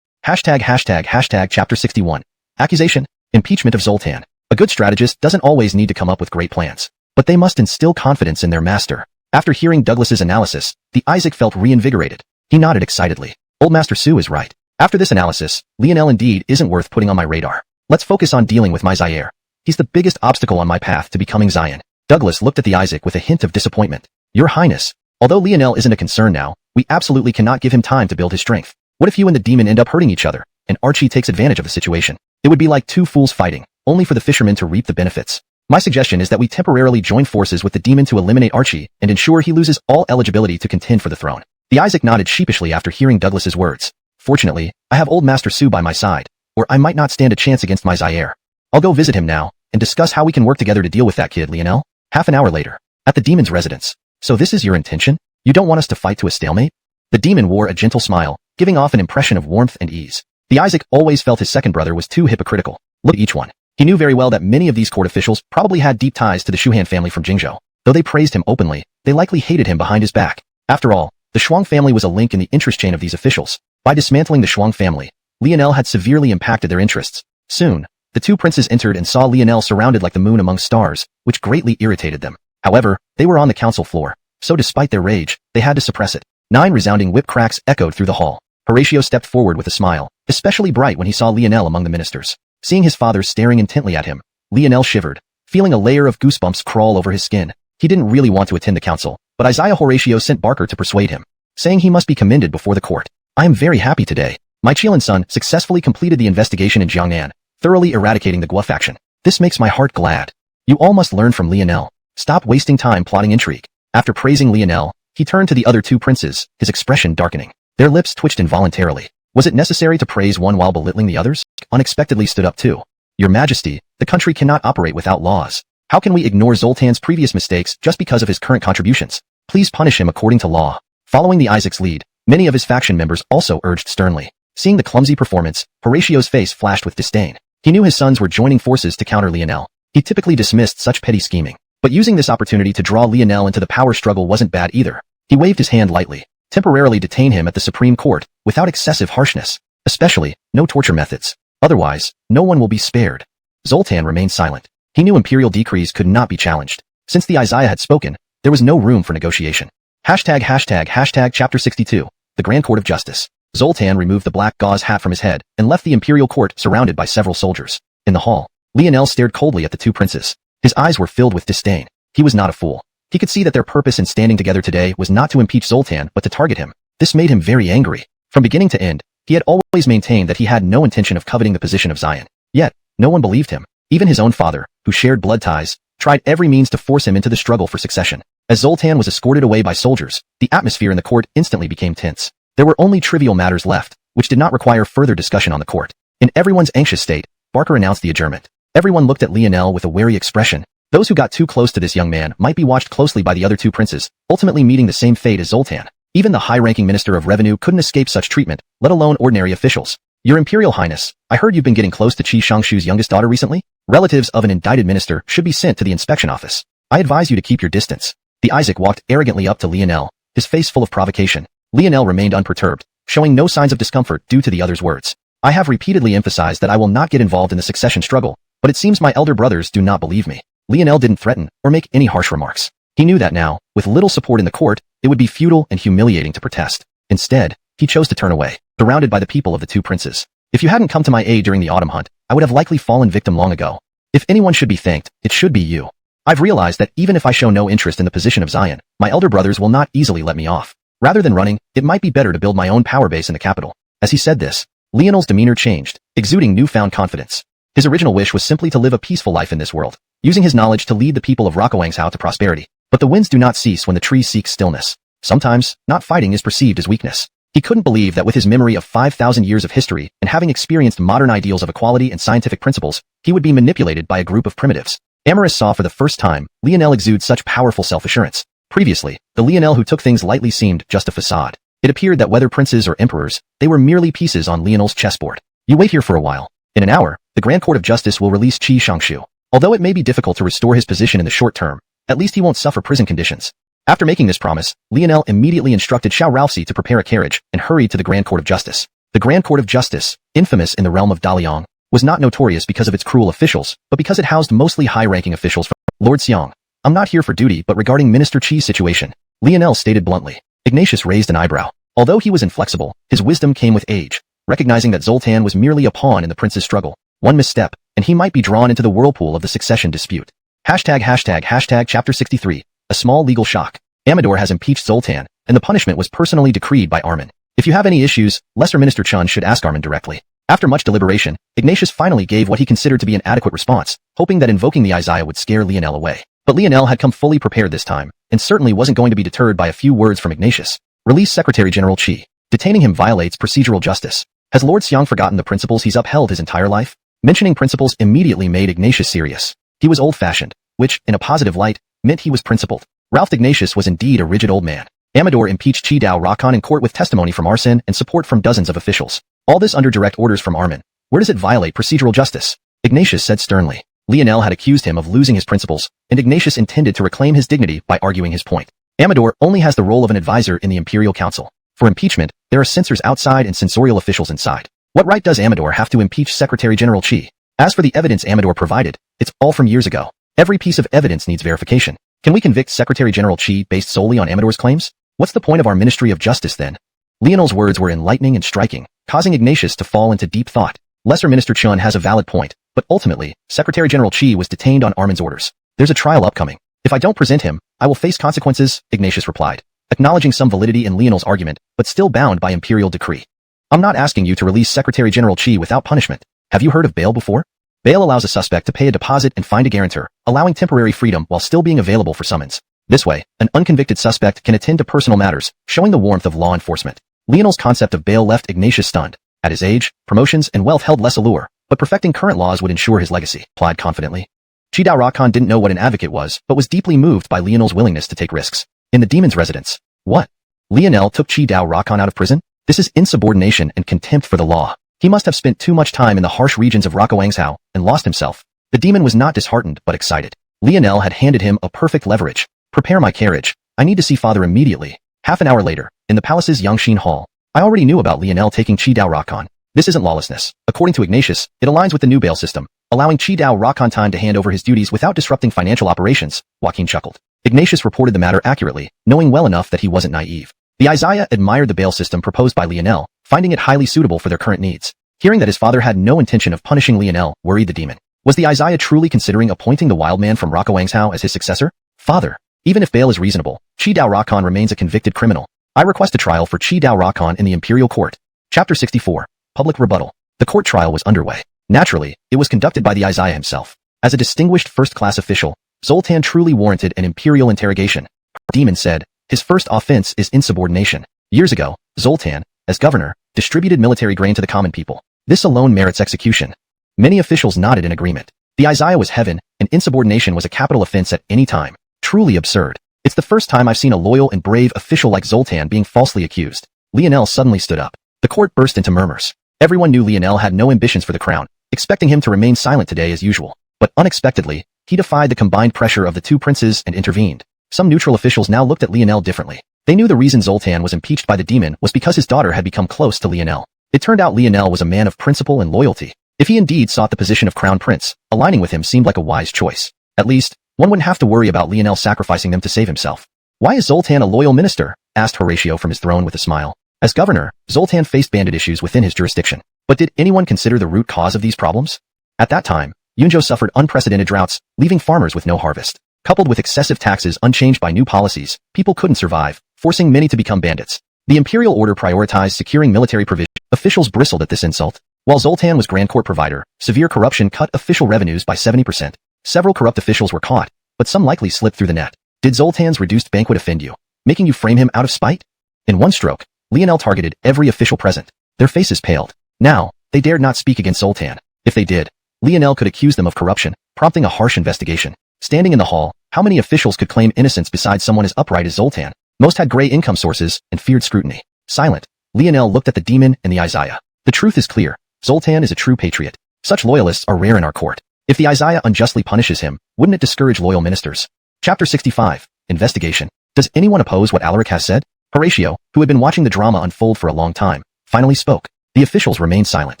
Chapter 61. Accusation, impeachment of Zoltan. A good strategist doesn't always need to come up with great plans, but they must instill confidence in their master. After hearing Douglas's analysis, the Isaac felt reinvigorated. He nodded excitedly. Old Master Su is right. After this analysis, Lionel indeed isn't worth putting on my radar. Let's focus on dealing with my Zaire. He's the biggest obstacle on my path to becoming Xian. Douglas looked at the Isaac with a hint of disappointment. Your Highness, although Lionel isn't a concern now, we absolutely cannot give him time to build his strength. What if you and the demon end up hurting each other, and Archie takes advantage of the situation? It would be like two fools fighting, only for the fishermen to reap the benefits. My suggestion is that we temporarily join forces with the demon to eliminate Archie and ensure he loses all eligibility to contend for the throne. The Isaac nodded sheepishly after hearing Douglas's words. Fortunately, I have old Master Su by my side, or I might not stand a chance against my Zaire. I'll go visit him now, and discuss how we can work together to deal with that kid, Lionel. Half an hour later, at the demon's residence. So this is your intention? You don't want us to fight to a stalemate? The demon wore a gentle smile, giving off an impression of warmth and ease. The Isaac always felt his second brother was too hypocritical. Look at each one. He knew very well that many of these court officials probably had deep ties to the Xuanhuan family from Jingzhou. Though they praised him openly, they likely hated him behind his back. After all, the Shuang family was a link in the interest chain of these officials. By dismantling the Shuang family, Lionel had severely impacted their interests. Soon, the two princes entered and saw Lionel surrounded like the moon among stars, which greatly irritated them. However, they were on the council floor, so despite their rage, they had to suppress it. 9 resounding whip cracks echoed through the hall. Horatio stepped forward with a smile, especially bright when he saw Lionel among the ministers. Seeing his father staring intently at him, Lionel shivered, feeling a layer of goosebumps crawl over his skin. He didn't really want to attend the council, but Isaiah Horatio sent Barker to persuade him, saying he must be commended before the court. I am very happy today. My Xiuxian son successfully completed the investigation in Jiangnan, thoroughly eradicating the Guo faction. This makes my heart glad. You all must learn from Lionel. Stop wasting time plotting intrigue. After praising Lionel, he turned to the other two princes, his expression darkening. Their lips twitched involuntarily. Was it necessary to praise one while belittling the others? Unexpectedly stood up too. Your Majesty, the country cannot operate without laws. How can we ignore Zoltan's previous mistakes just because of his current contributions? Please punish him according to law. Following the Isaac's lead, many of his faction members also urged sternly. Seeing the clumsy performance, Horatio's face flashed with disdain. He knew his sons were joining forces to counter Lionel. He typically dismissed such petty scheming. But using this opportunity to draw Lionel into the power struggle wasn't bad either. He waved his hand lightly. Temporarily detain him at the Supreme Court, without excessive harshness. Especially, no torture methods. Otherwise, no one will be spared. Zoltan remained silent. He knew imperial decrees could not be challenged. Since the Isaiah had spoken, there was no room for negotiation. Chapter 62. The Grand Court of Justice. Zoltan removed the black gauze hat from his head and left the imperial court surrounded by several soldiers. In the hall, Lionel stared coldly at the two princes. His eyes were filled with disdain. He was not a fool. He could see that their purpose in standing together today was not to impeach Zoltan but to target him. This made him very angry. From beginning to end, he had always maintained that he had no intention of coveting the position of Xian. Yet, No one believed him. Even his own father, who shared blood ties, tried every means to force him into the struggle for succession. As Zoltan was escorted away by soldiers, the atmosphere in the court instantly became tense. There were only trivial matters left, which did not require further discussion on the court. In everyone's anxious state, Barker announced the adjournment. Everyone looked at Lionel with a wary expression. Those who got too close to this young man might be watched closely by the other two princes, ultimately meeting the same fate as Zoltan. Even the high-ranking minister of revenue couldn't escape such treatment, let alone ordinary officials. Your Imperial Highness, I heard you've been getting close to Xiuxian's youngest daughter recently? Relatives of an indicted minister should be sent to the inspection office. I advise you to keep your distance. The Isaac walked arrogantly up to Lionel, his face full of provocation. Lionel remained unperturbed, showing no signs of discomfort due to the other's words. I have repeatedly emphasized that I will not get involved in the succession struggle, but it seems my elder brothers do not believe me. Lionel didn't threaten or make any harsh remarks. He knew that now, with little support in the court, it would be futile and humiliating to protest. Instead, he chose to turn away, surrounded by the people of the two princes. If you hadn't come to my aid during the autumn hunt, I would have likely fallen victim long ago. If anyone should be thanked, it should be you. I've realized that even if I show no interest in the position of Xian, my elder brothers will not easily let me off. Rather than running, it might be better to build my own power base in the capital. As he said this, Lionel's demeanor changed, exuding newfound confidence. His original wish was simply to live a peaceful life in this world, using his knowledge to lead the people of Liangzhou to prosperity. But the winds do not cease when the trees seek stillness. Sometimes, not fighting is perceived as weakness. He couldn't believe that with his memory of 5,000 years of history and having experienced modern ideals of equality and scientific principles, he would be manipulated by a group of primitives. Amaris saw for the first time Lionel exude such powerful self-assurance. Previously, the Lionel who took things lightly seemed just a facade. It appeared that whether princes or emperors, they were merely pieces on Lionel's chessboard. You wait here for a while. In an hour, the Grand Court of Justice will release Xiuxian. Although it may be difficult to restore his position in the short term, at least he won't suffer prison conditions. After making this promise, Lionel immediately instructed Xiao Ralphsi to prepare a carriage and hurried to the Grand Court of Justice. The Grand Court of Justice, infamous in the realm of Daliang, was not notorious because of its cruel officials, but because it housed mostly high-ranking officials from Lord Xiang. I'm not here for duty but regarding Minister Qi's situation, Lionel stated bluntly. Ignatius raised an eyebrow. Although he was inflexible, his wisdom came with age, recognizing that Zoltan was merely a pawn in the prince's struggle. One misstep, and he might be drawn into the whirlpool of the succession dispute. Chapter 63, a small legal shock. Amador has impeached Zoltan, and the punishment was personally decreed by Armin. If you have any issues, Lesser Minister Chun should ask Armin directly. After much deliberation, Ignatius finally gave what he considered to be an adequate response, hoping that invoking the Isaiah would scare Lionel away. But Lionel had come fully prepared this time, and certainly wasn't going to be deterred by a few words from Ignatius. Release Secretary General Qi. Detaining him violates procedural justice. Has Lord Xiang forgotten the principles he's upheld his entire life? Mentioning principles immediately made Ignatius serious. He was old-fashioned, which, in a positive light, meant he was principled. Ralph Ignatius was indeed a rigid old man. Amador impeached Qi Dao Rakan in court with testimony from Arsene and support from dozens of officials. All this under direct orders from Armin. Where does it violate procedural justice? Ignatius said sternly. Lionel had accused him of losing his principles, and Ignatius intended to reclaim his dignity by arguing his point. Amador only has the role of an advisor in the Imperial Council. For impeachment, there are censors outside and censorial officials inside. What right does Amador have to impeach Secretary General Qi? As for the evidence Amador provided, it's all from years ago. Every piece of evidence needs verification. Can we convict Secretary General Qi based solely on Amador's claims? What's the point of our Ministry of Justice then? Lionel's words were enlightening and striking, causing Ignatius to fall into deep thought. Lesser Minister Chun has a valid point, but ultimately, Secretary General Qi was detained on Armin's orders. There's a trial upcoming. If I don't present him, I will face consequences, Ignatius replied, acknowledging some validity in Lionel's argument, but still bound by imperial decree. I'm not asking you to release Secretary General Qi without punishment. Have you heard of bail before? Bail allows a suspect to pay a deposit and find a guarantor, allowing temporary freedom while still being available for summons. This way, an unconvicted suspect can attend to personal matters, showing the warmth of law enforcement. Lionel's concept of bail left Ignatius stunned. At his age, promotions and wealth held less allure, but perfecting current laws would ensure his legacy, replied confidently. Qi Dao Rakan didn't know what an advocate was, but was deeply moved by Lionel's willingness to take risks. In the demon's residence. What? Lionel took Qi Dao Rakan out of prison? This is insubordination and contempt for the law. He must have spent too much time in the harsh regions of Liangzhou and lost himself. The demon was not disheartened but excited. Lionel had handed him a perfect leverage. Prepare my carriage. I need to see father immediately. Half an hour later, in the palace's Yangxin Hall, I already knew about Lionel taking Qi Dao Rakan. This isn't lawlessness. According to Ignatius, it aligns with the new bail system, allowing Qi Dao Rakan time to hand over his duties without disrupting financial operations, Joaquin chuckled. Ignatius reported the matter accurately, knowing well enough that he wasn't naive. The Isaiah admired the bail system proposed by Lionel, finding it highly suitable for their current needs. Hearing that his father had no intention of punishing Lionel worried the demon. Was the Isaiah truly considering appointing the wild man from Liangzhou as his successor? Father, even if bail is reasonable, Qi Dao Rakan remains a convicted criminal. I request a trial for Qi Dao Rakan in the Imperial Court. Chapter 64. Public Rebuttal. The court trial was underway. Naturally, it was conducted by the Isaiah himself. As a distinguished first-class official, Zoltan truly warranted an imperial interrogation. Demon said, his first offense is insubordination. Years ago, Zoltan, as governor, distributed military grain to the common people. This alone merits execution. Many officials nodded in agreement. The Isaiah was heaven, and insubordination was a capital offense at any time. Truly absurd. It's the first time I've seen a loyal and brave official like Zoltan being falsely accused. Lionel suddenly stood up. The court burst into murmurs. Everyone knew Lionel had no ambitions for the crown, expecting him to remain silent today as usual. But unexpectedly, he defied the combined pressure of the two princes and intervened. Some neutral officials now looked at Lionel differently. They knew the reason Zoltan was impeached by the demon was because his daughter had become close to Lionel. It turned out Lionel was a man of principle and loyalty. If he indeed sought the position of crown prince, aligning with him seemed like a wise choice. At least, one wouldn't have to worry about Lionel sacrificing them to save himself. Why is Zoltan a loyal minister? Asked Horatio from his throne with a smile. As governor, Zoltan faced bandit issues within his jurisdiction. But did anyone consider the root cause of these problems? At that time, Liangzhou suffered unprecedented droughts, leaving farmers with no harvest. Coupled with excessive taxes unchanged by new policies, people couldn't survive, forcing many to become bandits. The imperial order prioritized securing military provisions. Officials bristled at this insult. While Zoltan was grand court provider, severe corruption cut official revenues by 70%. Several corrupt officials were caught, but some likely slipped through the net. Did Zoltan's reduced banquet offend you, making you frame him out of spite? In one stroke, Lionel targeted every official present. Their faces paled. Now, they dared not speak against Zoltan. If they did, Lionel could accuse them of corruption, prompting a harsh investigation. Standing in the hall, how many officials could claim innocence besides someone as upright as Zoltan? Most had gray income sources and feared scrutiny. Silent, Lionel looked at the demon and the Isaiah. The truth is clear. Zoltan is a true patriot. Such loyalists are rare in our court. If the Isaiah unjustly punishes him, wouldn't it discourage loyal ministers? Chapter 65. Investigation. Does anyone oppose what Alaric has said? Horatio, who had been watching the drama unfold for a long time, finally spoke. The officials remained silent.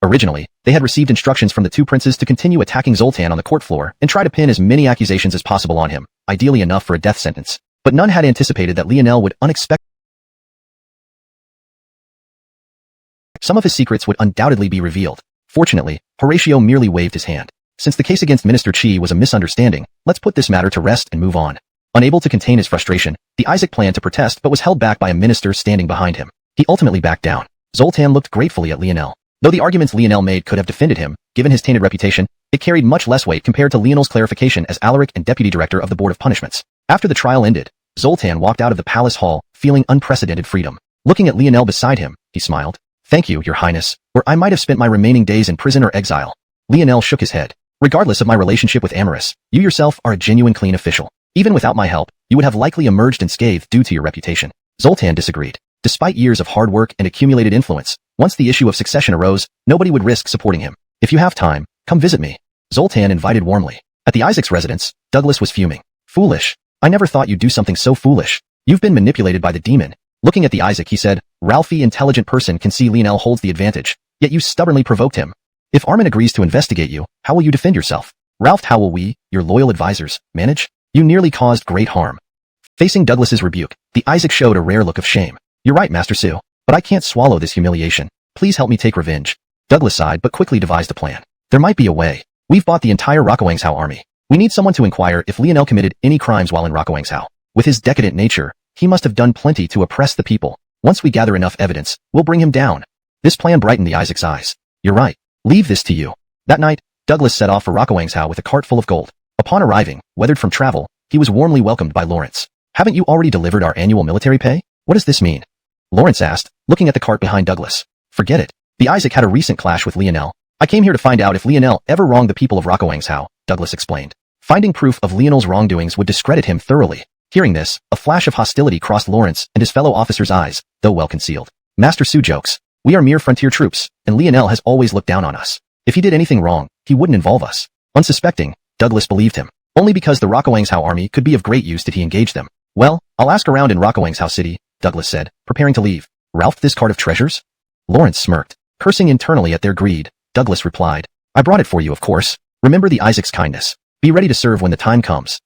Originally, they had received instructions from the two princes to continue attacking Zoltan on the court floor and try to pin as many accusations as possible on him, ideally enough for a death sentence. But none had anticipated that Lionel would unexpectedly. Some of his secrets would undoubtedly be revealed. Fortunately, Horatio merely waved his hand. Since the case against Minister Qi was a misunderstanding, let's put this matter to rest and move on. Unable to contain his frustration, the Isaac planned to protest but was held back by a minister standing behind him. He ultimately backed down. Zoltan looked gratefully at Lionel. Though the arguments Lionel made could have defended him, given his tainted reputation, it carried much less weight compared to Lionel's clarification as Alaric and deputy director of the Board of Punishments. After the trial ended, Zoltan walked out of the palace hall, feeling unprecedented freedom. Looking at Lionel beside him, he smiled. Thank you, Your Highness, or I might have spent my remaining days in prison or exile. Lionel shook his head. Regardless of my relationship with Amaris, you yourself are a genuine clean official. Even without my help, you would have likely emerged unscathed due to your reputation. Zoltan disagreed. Despite years of hard work and accumulated influence, once the issue of succession arose, nobody would risk supporting him. If you have time, come visit me. Zoltan invited warmly. At the Isaac's residence, Douglas was fuming. Foolish. I never thought you'd do something so foolish. You've been manipulated by the demon. Looking at the Isaac, he said, Ralphie, intelligent person can see Lionel holds the advantage, yet you stubbornly provoked him. If Armin agrees to investigate you, how will you defend yourself? Ralph, how will we, your loyal advisors, manage? You nearly caused great harm. Facing Douglas's rebuke, the Isaac showed a rare look of shame. You're right, Master Su, but I can't swallow this humiliation. Please help me take revenge. Douglas sighed but quickly devised a plan. There might be a way. We've bought the entire Xuanhuan army. We need someone to inquire if Lionel committed any crimes while in Xuanhuan. With his decadent nature, he must have done plenty to oppress the people. Once we gather enough evidence, we'll bring him down. This plan brightened the Isaac's eyes. You're right. Leave this to you. That night, Douglas set off for Xuanhuan with a cart full of gold. Upon arriving, weathered from travel, he was warmly welcomed by Lawrence. Haven't you already delivered our annual military pay? What does this mean? Lawrence asked, looking at the cart behind Douglas. Forget it. The Isaac had a recent clash with Lionel. I came here to find out if Lionel ever wronged the people of Xuanhuan, Douglas explained. Finding proof of Lionel's wrongdoings would discredit him thoroughly. Hearing this, a flash of hostility crossed Lawrence and his fellow officers' eyes, though well concealed. Master Su jokes. We are mere frontier troops, and Lionel has always looked down on us. If he did anything wrong, he wouldn't involve us. Unsuspecting, Douglas believed him. Only because the Xuanhuan army could be of great use did he engage them. Well, I'll ask around in Xuanhuan City, Douglas said, preparing to leave. Ralph, this cart of treasures? Lawrence smirked. Cursing internally at their greed, Douglas replied. I brought it for you, of course. Remember the Isaac's kindness. Be ready to serve when the time comes.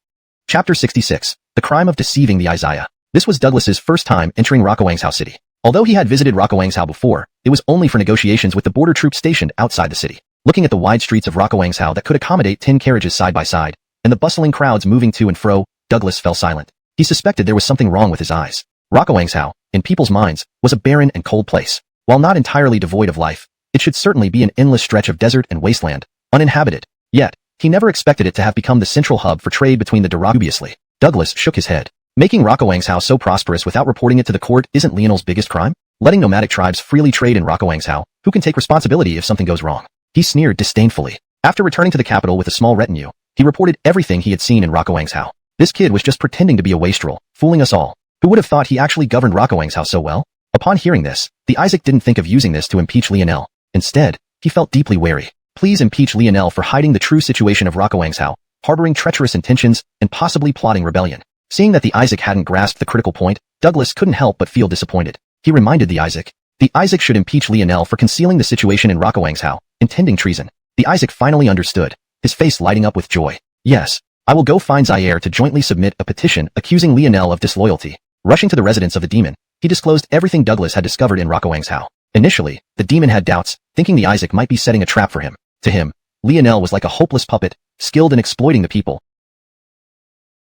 Chapter 66. The crime of deceiving the Isaiah. This was Douglas's first time entering Xuanhuan City. Although he had visited Xuanhuan before, it was only for negotiations with the border troops stationed outside the city. Looking at the wide streets of Xuanhuan that could accommodate 10 carriages side by side, and the bustling crowds moving to and fro, Douglas fell silent. He suspected there was something wrong with his eyes. Xuanhuan, in people's minds, was a barren and cold place. While not entirely devoid of life, It should certainly be an endless stretch of desert and wasteland, uninhabited. Yet, he never expected it to have become the central hub for trade between the dubiously. Douglas shook his head. Making Liangzhou so prosperous without reporting it to the court isn't Lionel's biggest crime? Letting nomadic tribes freely trade in Liangzhou, who can take responsibility if something goes wrong? He sneered disdainfully. After returning to the capital with a small retinue, he reported everything he had seen in Liangzhou. This kid was just pretending to be a wastrel, fooling us all. Who would have thought he actually governed Liangzhou so well? Upon hearing this, the Isaac didn't think of using this to impeach Lionel. Instead, he felt deeply wary. Please impeach Lionel for hiding the true situation of Liangzhou, harboring treacherous intentions, and possibly plotting rebellion. Seeing that the Isaac hadn't grasped the critical point, Douglas couldn't help but feel disappointed. He reminded the Isaac should impeach Lionel for concealing the situation in Liangzhou, intending treason. The Isaac finally understood, his face lighting up with joy. Yes, I will go find Zaire to jointly submit a petition accusing Lionel of disloyalty. Rushing to the residence of the demon, he disclosed everything Douglas had discovered in Liangzhou. Initially, the demon had doubts, thinking the Isaac might be setting a trap for him. To him, Lionel was like a hopeless puppet, skilled in exploiting the people.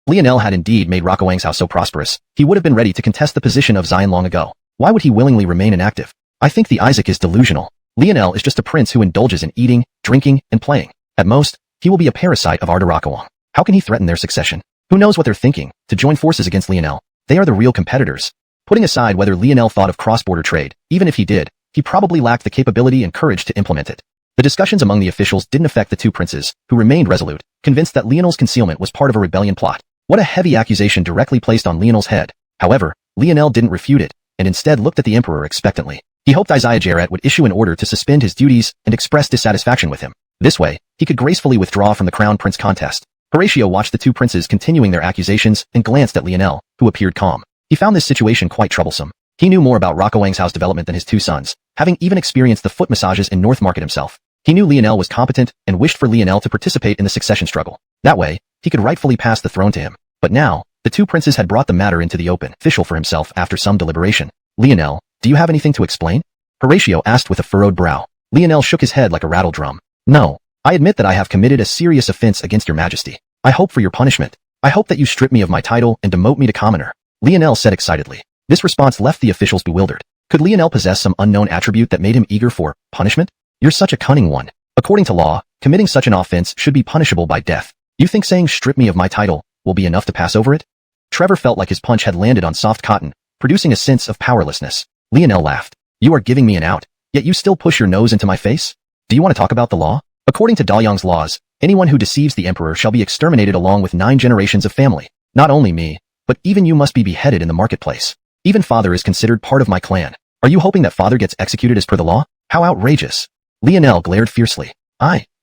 Lionel had indeed made Liangzhou so prosperous, he would have been ready to contest the position of Xian long ago. Why would he willingly remain inactive? I think the Isaac is delusional. Lionel is just a prince who indulges in eating, drinking, and playing. At most, he will be a parasite of Xuanhuan. How can he threaten their succession? Who knows what they're thinking, to join forces against Lionel? They are the real competitors. Putting aside whether Lionel thought of cross-border trade, even if he did, he probably lacked the capability and courage to implement it. The discussions among the officials didn't affect the two princes, who remained resolute, convinced that Lionel's concealment was part of a rebellion plot. What a heavy accusation directly placed on Lionel's head. However, Lionel didn't refute it, and instead looked at the emperor expectantly. He hoped Isaiah would issue an order to suspend his duties and express dissatisfaction with him. This way, he could gracefully withdraw from the crown prince contest. Horatio watched the two princes continuing their accusations and glanced at Lionel, who appeared calm. He found this situation quite troublesome. He knew more about Liangzhou's development than his two sons, having even experienced the foot massages in North Market himself. He knew Lionel was competent and wished for Lionel to participate in the succession struggle. That way, he could rightfully pass the throne to him. But now, the two princes had brought the matter into the open, official for himself after some deliberation. Lionel, do you have anything to explain? Horatio asked with a furrowed brow. Lionel shook his head like a rattle drum. No, I admit that I have committed a serious offense against your majesty. I hope for your punishment. I hope that you strip me of my title and demote me to commoner. Lionel said excitedly. This response left the officials bewildered. Could Lionel possess some unknown attribute that made him eager for punishment? You're such a cunning one. According to law, committing such an offense should be punishable by death. You think saying strip me of my title will be enough to pass over it? Trevor felt like his punch had landed on soft cotton, producing a sense of powerlessness. Lionel laughed. You are giving me an out, yet you still push your nose into my face? Do you want to talk about the law? According to Daliang's laws, anyone who deceives the emperor shall be exterminated along with 9 generations of family. Not only me, but even you must be beheaded in the marketplace. Even father is considered part of my clan. Are you hoping that father gets executed as per the law? How outrageous. Lionel glared fiercely.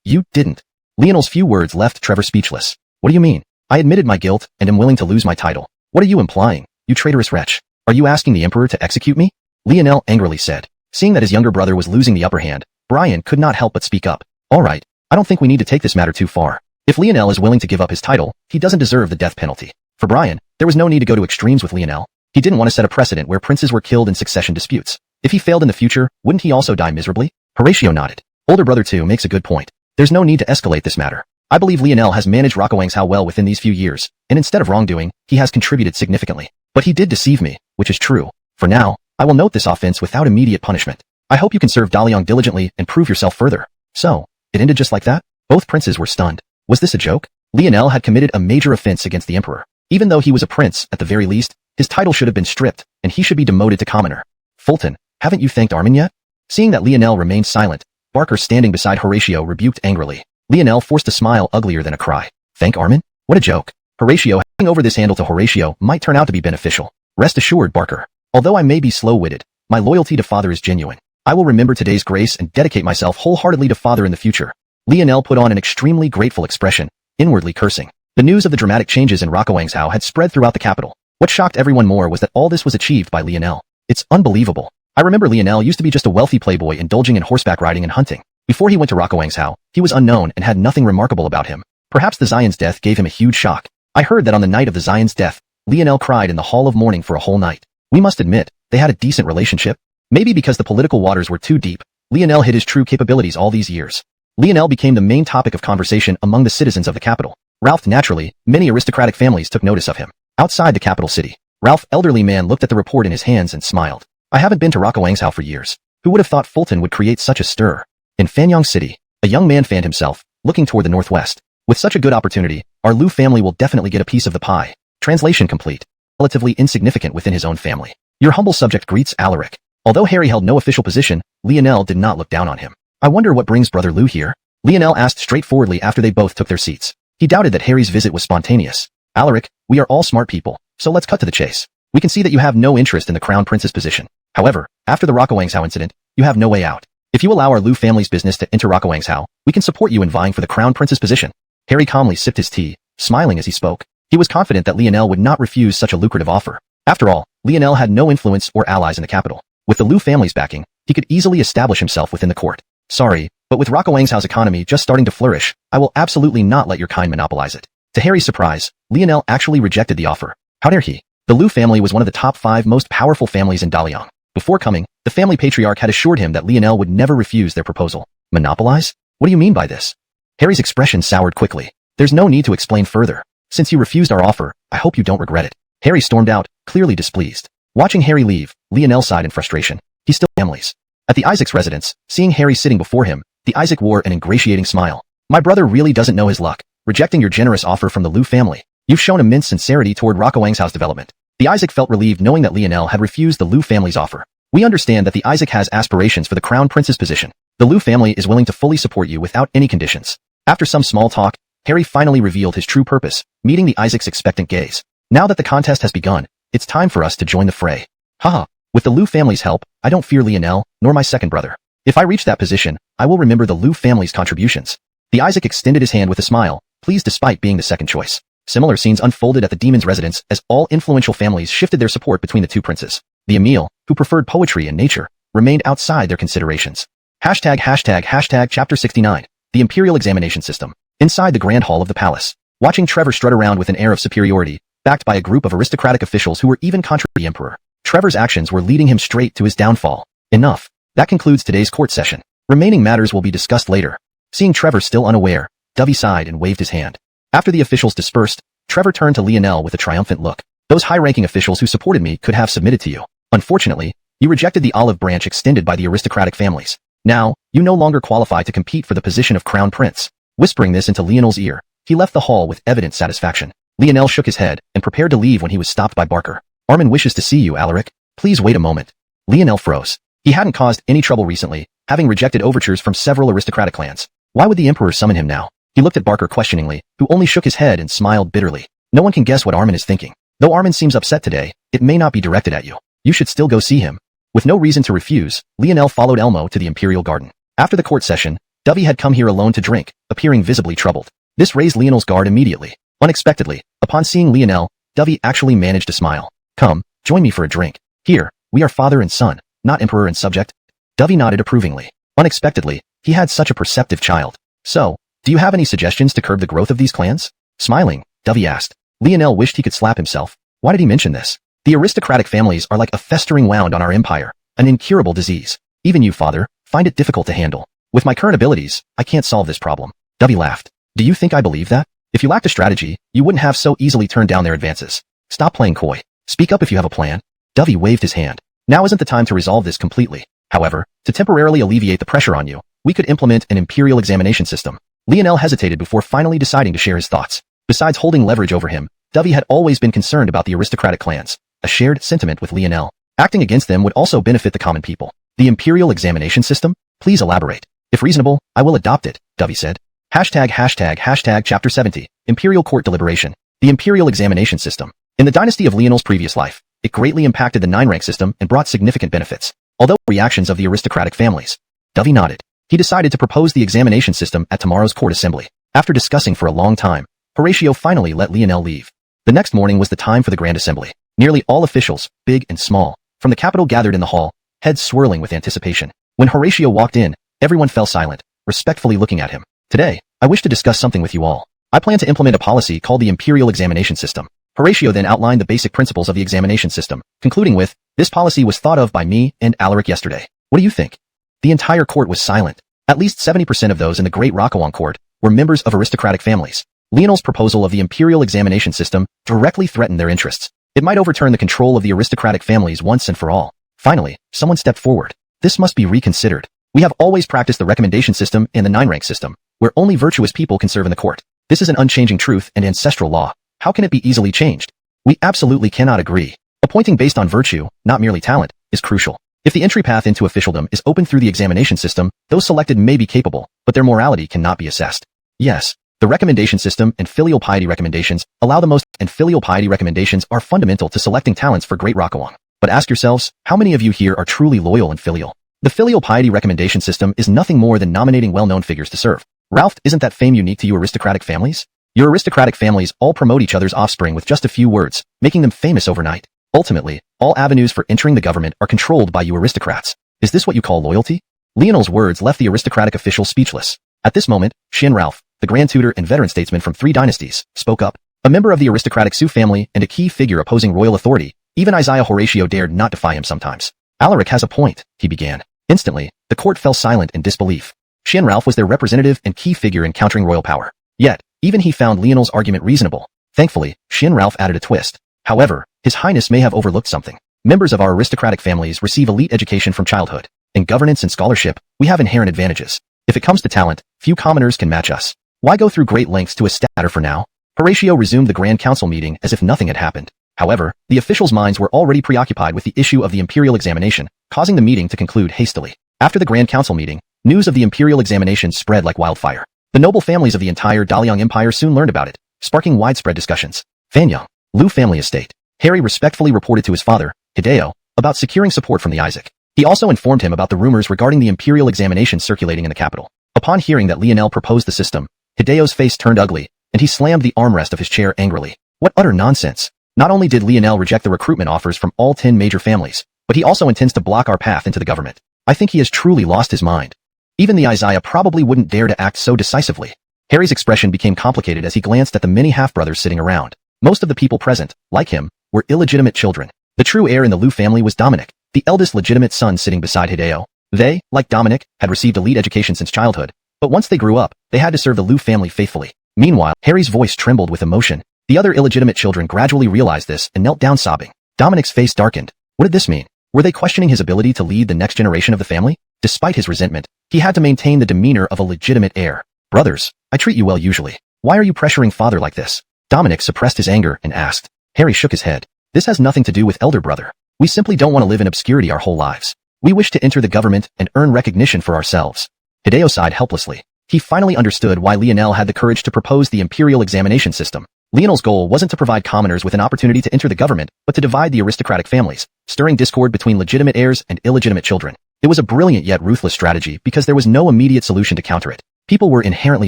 You didn't. Lionel's few words left Trevor speechless. What do you mean? I admitted my guilt and am willing to lose my title. What are you implying, you traitorous wretch? Are you asking the emperor to execute me? Lionel angrily said. Seeing that his younger brother was losing the upper hand, Brian could not help but speak up. All right, I don't think we need to take this matter too far. If Lionel is willing to give up his title, he doesn't deserve the death penalty. For Brian, there was no need to go to extremes with Lionel. He didn't want to set a precedent where princes were killed in succession disputes. If he failed in the future, wouldn't he also die miserably? Horatio nodded. Older brother too makes a good point. There's no need to escalate this matter. I believe Lionel has managed Liangzhou well within these few years, and instead of wrongdoing, he has contributed significantly. But he did deceive me, which is true. For now, I will note this offense without immediate punishment. I hope you can serve Daliang diligently and prove yourself further. So, it ended just like that? Both princes were stunned. Was this a joke? Lionel had committed a major offense against the emperor. Even though he was a prince, at the very least, his title should have been stripped, and he should be demoted to commoner. Fulton, haven't you thanked Armin yet? Seeing that Lionel remained silent, Barker standing beside Horatio rebuked angrily. Lionel forced a smile uglier than a cry. Thank Armin? What a joke. Horatio, handing over this handle to Horatio might turn out to be beneficial. Rest assured, Barker. Although I may be slow-witted, my loyalty to father is genuine. I will remember today's grace and dedicate myself wholeheartedly to father in the future. Lionel put on an extremely grateful expression, inwardly cursing. The news of the dramatic changes in Liangzhou had spread throughout the capital. What shocked everyone more was that all this was achieved by Lionel. It's unbelievable. I remember Lionel used to be just a wealthy playboy indulging in horseback riding and hunting. Before he went to Liangzhou, he was unknown and had nothing remarkable about him. Perhaps the Xian's death gave him a huge shock. I heard that on the night of the Xian's death, Lionel cried in the hall of mourning for a whole night. We must admit, they had a decent relationship. Maybe because the political waters were too deep, Lionel hid his true capabilities all these years. Lionel became the main topic of conversation among the citizens of the capital. Ralph, naturally, many aristocratic families took notice of him. Outside the capital city, Ralph, elderly man, looked at the report in his hands and smiled. I haven't been to Liangzhou for years. Who would have thought Fulton would create such a stir? In Fanyang City, a young man fanned himself, looking toward the northwest. With such a good opportunity, our Liu family will definitely get a piece of the pie. Translation complete. Relatively insignificant within his own family. Your humble subject greets Alaric. Although Harry held no official position, Lionel did not look down on him. I wonder what brings brother Liu here? Lionel asked straightforwardly after they both took their seats. He doubted that Harry's visit was spontaneous. Alaric, we are all smart people, so let's cut to the chase. We can see that you have no interest in the crown prince's position. However, after the Xuanhuan incident, you have no way out. If you allow our Liu family's business to enter Xuanhuan, we can support you in vying for the crown prince's position. Harry calmly sipped his tea, smiling as he spoke. He was confident that Lionel would not refuse such a lucrative offer. After all, Lionel had no influence or allies in the capital. With the Liu family's backing, he could easily establish himself within the court. Sorry, but with Xuanhuan's economy just starting to flourish, I will absolutely not let your kind monopolize it. To Harry's surprise, Lionel actually rejected the offer. How dare he? The Liu family was one of the top 5 most powerful families in Daliang. Before coming, the family patriarch had assured him that Lionel would never refuse their proposal. Monopolize? What do you mean by this? Harry's expression soured quickly. There's no need to explain further. Since you refused our offer, I hope you don't regret it. Harry stormed out, clearly displeased. Watching Harry leave, Lionel sighed in frustration. He still families. At the Isaac's residence, seeing Harry sitting before him, the Isaac wore an ingratiating smile. My brother really doesn't know his luck, rejecting your generous offer from the Liu family. You've shown immense sincerity toward Xuanhuan's development. The Isaac felt relieved knowing that Lionel had refused the Liu family's offer. We understand that the Isaac has aspirations for the crown prince's position. The Liu family is willing to fully support you without any conditions. After some small talk, Harry finally revealed his true purpose, meeting the Isaac's expectant gaze. Now that the contest has begun, it's time for us to join the fray. Haha, with the Liu family's help, I don't fear Lionel, nor my second brother. If I reach that position, I will remember the Liu family's contributions. The Isaac extended his hand with a smile, pleased despite being the second choice. Similar scenes unfolded at the demon's residence as all influential families shifted their support between the two princes. The Emil, who preferred poetry and nature, remained outside their considerations. Chapter 69. The Imperial Examination System. Inside the Grand Hall of the Palace. Watching Trevor strut around with an air of superiority, backed by a group of aristocratic officials who were even contrary to the Emperor. Trevor's actions were leading him straight to his downfall. Enough. That concludes today's court session. Remaining matters will be discussed later. Seeing Trevor still unaware, Dovey sighed and waved his hand. After the officials dispersed, Trevor turned to Lionel with a triumphant look. Those high-ranking officials who supported me could have submitted to you. Unfortunately, you rejected the olive branch extended by the aristocratic families. Now, you no longer qualify to compete for the position of crown prince. Whispering this into Lionel's ear, he left the hall with evident satisfaction. Lionel shook his head and prepared to leave when he was stopped by Barker. Armin wishes to see you, Alaric. Please wait a moment. Lionel froze. He hadn't caused any trouble recently, having rejected overtures from several aristocratic clans. Why would the Emperor summon him now? He looked at Barker questioningly, who only shook his head and smiled bitterly. No one can guess what Armin is thinking. Though Armin seems upset today, it may not be directed at you. You should still go see him. With no reason to refuse, Lionel followed Elmo to the Imperial Garden. After the court session, Dovey had come here alone to drink, appearing visibly troubled. This raised Lionel's guard immediately. Unexpectedly, upon seeing Lionel, Dovey actually managed to smile. Come, join me for a drink. Here, we are father and son, not emperor and subject. Dovey nodded approvingly. Unexpectedly, he had such a perceptive child. So, do you have any suggestions to curb the growth of these clans? Smiling, Dovey asked. Lionel wished he could slap himself. Why did he mention this? The aristocratic families are like a festering wound on our empire, an incurable disease. Even you, father, find it difficult to handle. With my current abilities, I can't solve this problem. Dovey laughed. Do you think I believe that? If you lacked a strategy, you wouldn't have so easily turned down their advances. Stop playing coy. Speak up if you have a plan. Dovey waved his hand. Now isn't the time to resolve this completely. However, to temporarily alleviate the pressure on you, we could implement an imperial examination system. Lionel hesitated before finally deciding to share his thoughts. Besides holding leverage over him, Dovey had always been concerned about the aristocratic clans, a shared sentiment with Lionel. Acting against them would also benefit the common people. The imperial examination system? Please elaborate. If reasonable, I will adopt it, Dovey said. Chapter 70. Imperial Court Deliberation. The imperial examination system. In the dynasty of Lionel's previous life, it greatly impacted the 9-rank system and brought significant benefits. Although reactions of the aristocratic families. Dovey nodded. He decided to propose the examination system at tomorrow's court assembly. After discussing for a long time, Horatio finally let Lionel leave. The next morning was the time for the grand assembly. Nearly all officials, big and small, from the capital gathered in the hall, heads swirling with anticipation. When Horatio walked in, everyone fell silent, respectfully looking at him. Today, I wish to discuss something with you all. I plan to implement a policy called the Imperial Examination System. Horatio then outlined the basic principles of the examination system, concluding with, this policy was thought of by me and Alaric yesterday. What do you think? The entire court was silent. At least 70% of those in the Great Xuanhuan court were members of aristocratic families. Lionel's proposal of the Imperial Examination System directly threatened their interests. It might overturn the control of the aristocratic families once and for all. Finally, someone stepped forward. This must be reconsidered. We have always practiced the recommendation system and the 9-rank system, where only virtuous people can serve in the court. This is an unchanging truth and ancestral law. How can it be easily changed? We absolutely cannot agree. Appointing based on virtue, not merely talent, is crucial. If the entry path into officialdom is open through the examination system, those selected may be capable, but their morality cannot be assessed. Yes, the recommendation system and filial piety recommendations allow the most, and filial piety recommendations are fundamental to selecting talents for Great Rokuang. But ask yourselves, how many of you here are truly loyal and filial? The filial piety recommendation system is nothing more than nominating well-known figures to serve. Ralph, isn't that fame unique to you aristocratic families? Your aristocratic families all promote each other's offspring with just a few words, making them famous overnight. Ultimately, all avenues for entering the government are controlled by you aristocrats. Is this what you call loyalty? Lionel's words left the aristocratic official speechless. At this moment, Xian Ralph, the grand tutor and veteran statesman from 3 dynasties, spoke up. A member of the aristocratic Su family and a key figure opposing royal authority, even Isaiah Horatio dared not defy him sometimes. Alaric has a point, he began. Instantly, the court fell silent in disbelief. Xian Ralph was their representative and key figure in countering royal power. Yet, even he found Lionel's argument reasonable. Thankfully, Xian Ralph added a twist. However, His Highness may have overlooked something. Members of our aristocratic families receive elite education from childhood. In governance and scholarship, we have inherent advantages. If it comes to talent, few commoners can match us. Why go through great lengths to establish for now? Horatio resumed the Grand Council meeting as if nothing had happened. However, the officials' minds were already preoccupied with the issue of the imperial examination, causing the meeting to conclude hastily. After the Grand Council meeting, news of the imperial examination spread like wildfire. The noble families of the entire Daliang Empire soon learned about it, sparking widespread discussions. Fanyang, Liu family estate. Harry respectfully reported to his father, Hideo, about securing support from the Isaac. He also informed him about the rumors regarding the imperial examination circulating in the capital. Upon hearing that Lionel proposed the system, Hideo's face turned ugly, and he slammed the armrest of his chair angrily. What utter nonsense! Not only did Lionel reject the recruitment offers from all 10 major families, but he also intends to block our path into the government. I think he has truly lost his mind. Even the Isaiah probably wouldn't dare to act so decisively. Harry's expression became complicated as he glanced at the many half-brothers sitting around. Most of the people present, like him, were illegitimate children. The true heir in the Liu family was Dominic, the eldest legitimate son sitting beside Hideo. They, like Dominic, had received elite education since childhood, but once they grew up, they had to serve the Liu family faithfully. Meanwhile, Harry's voice trembled with emotion. The other illegitimate children gradually realized this and knelt down sobbing. Dominic's face darkened. What did this mean? Were they questioning his ability to lead the next generation of the family? Despite his resentment, he had to maintain the demeanor of a legitimate heir. Brothers, I treat you well usually. Why are you pressuring father like this? Dominic suppressed his anger and asked. Harry shook his head. This has nothing to do with elder brother. We simply don't want to live in obscurity our whole lives. We wish to enter the government and earn recognition for ourselves. Hideo sighed helplessly. He finally understood why Lionel had the courage to propose the imperial examination system. Lionel's goal wasn't to provide commoners with an opportunity to enter the government, but to divide the aristocratic families, stirring discord between legitimate heirs and illegitimate children. It was a brilliant yet ruthless strategy because there was no immediate solution to counter it. People were inherently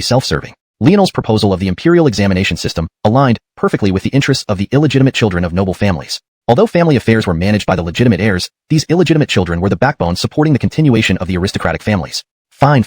self-serving. Lionel's proposal of the imperial examination system aligned perfectly with the interests of the illegitimate children of noble families. Although family affairs were managed by the legitimate heirs, these illegitimate children were the backbone supporting the continuation of the aristocratic families. Fine.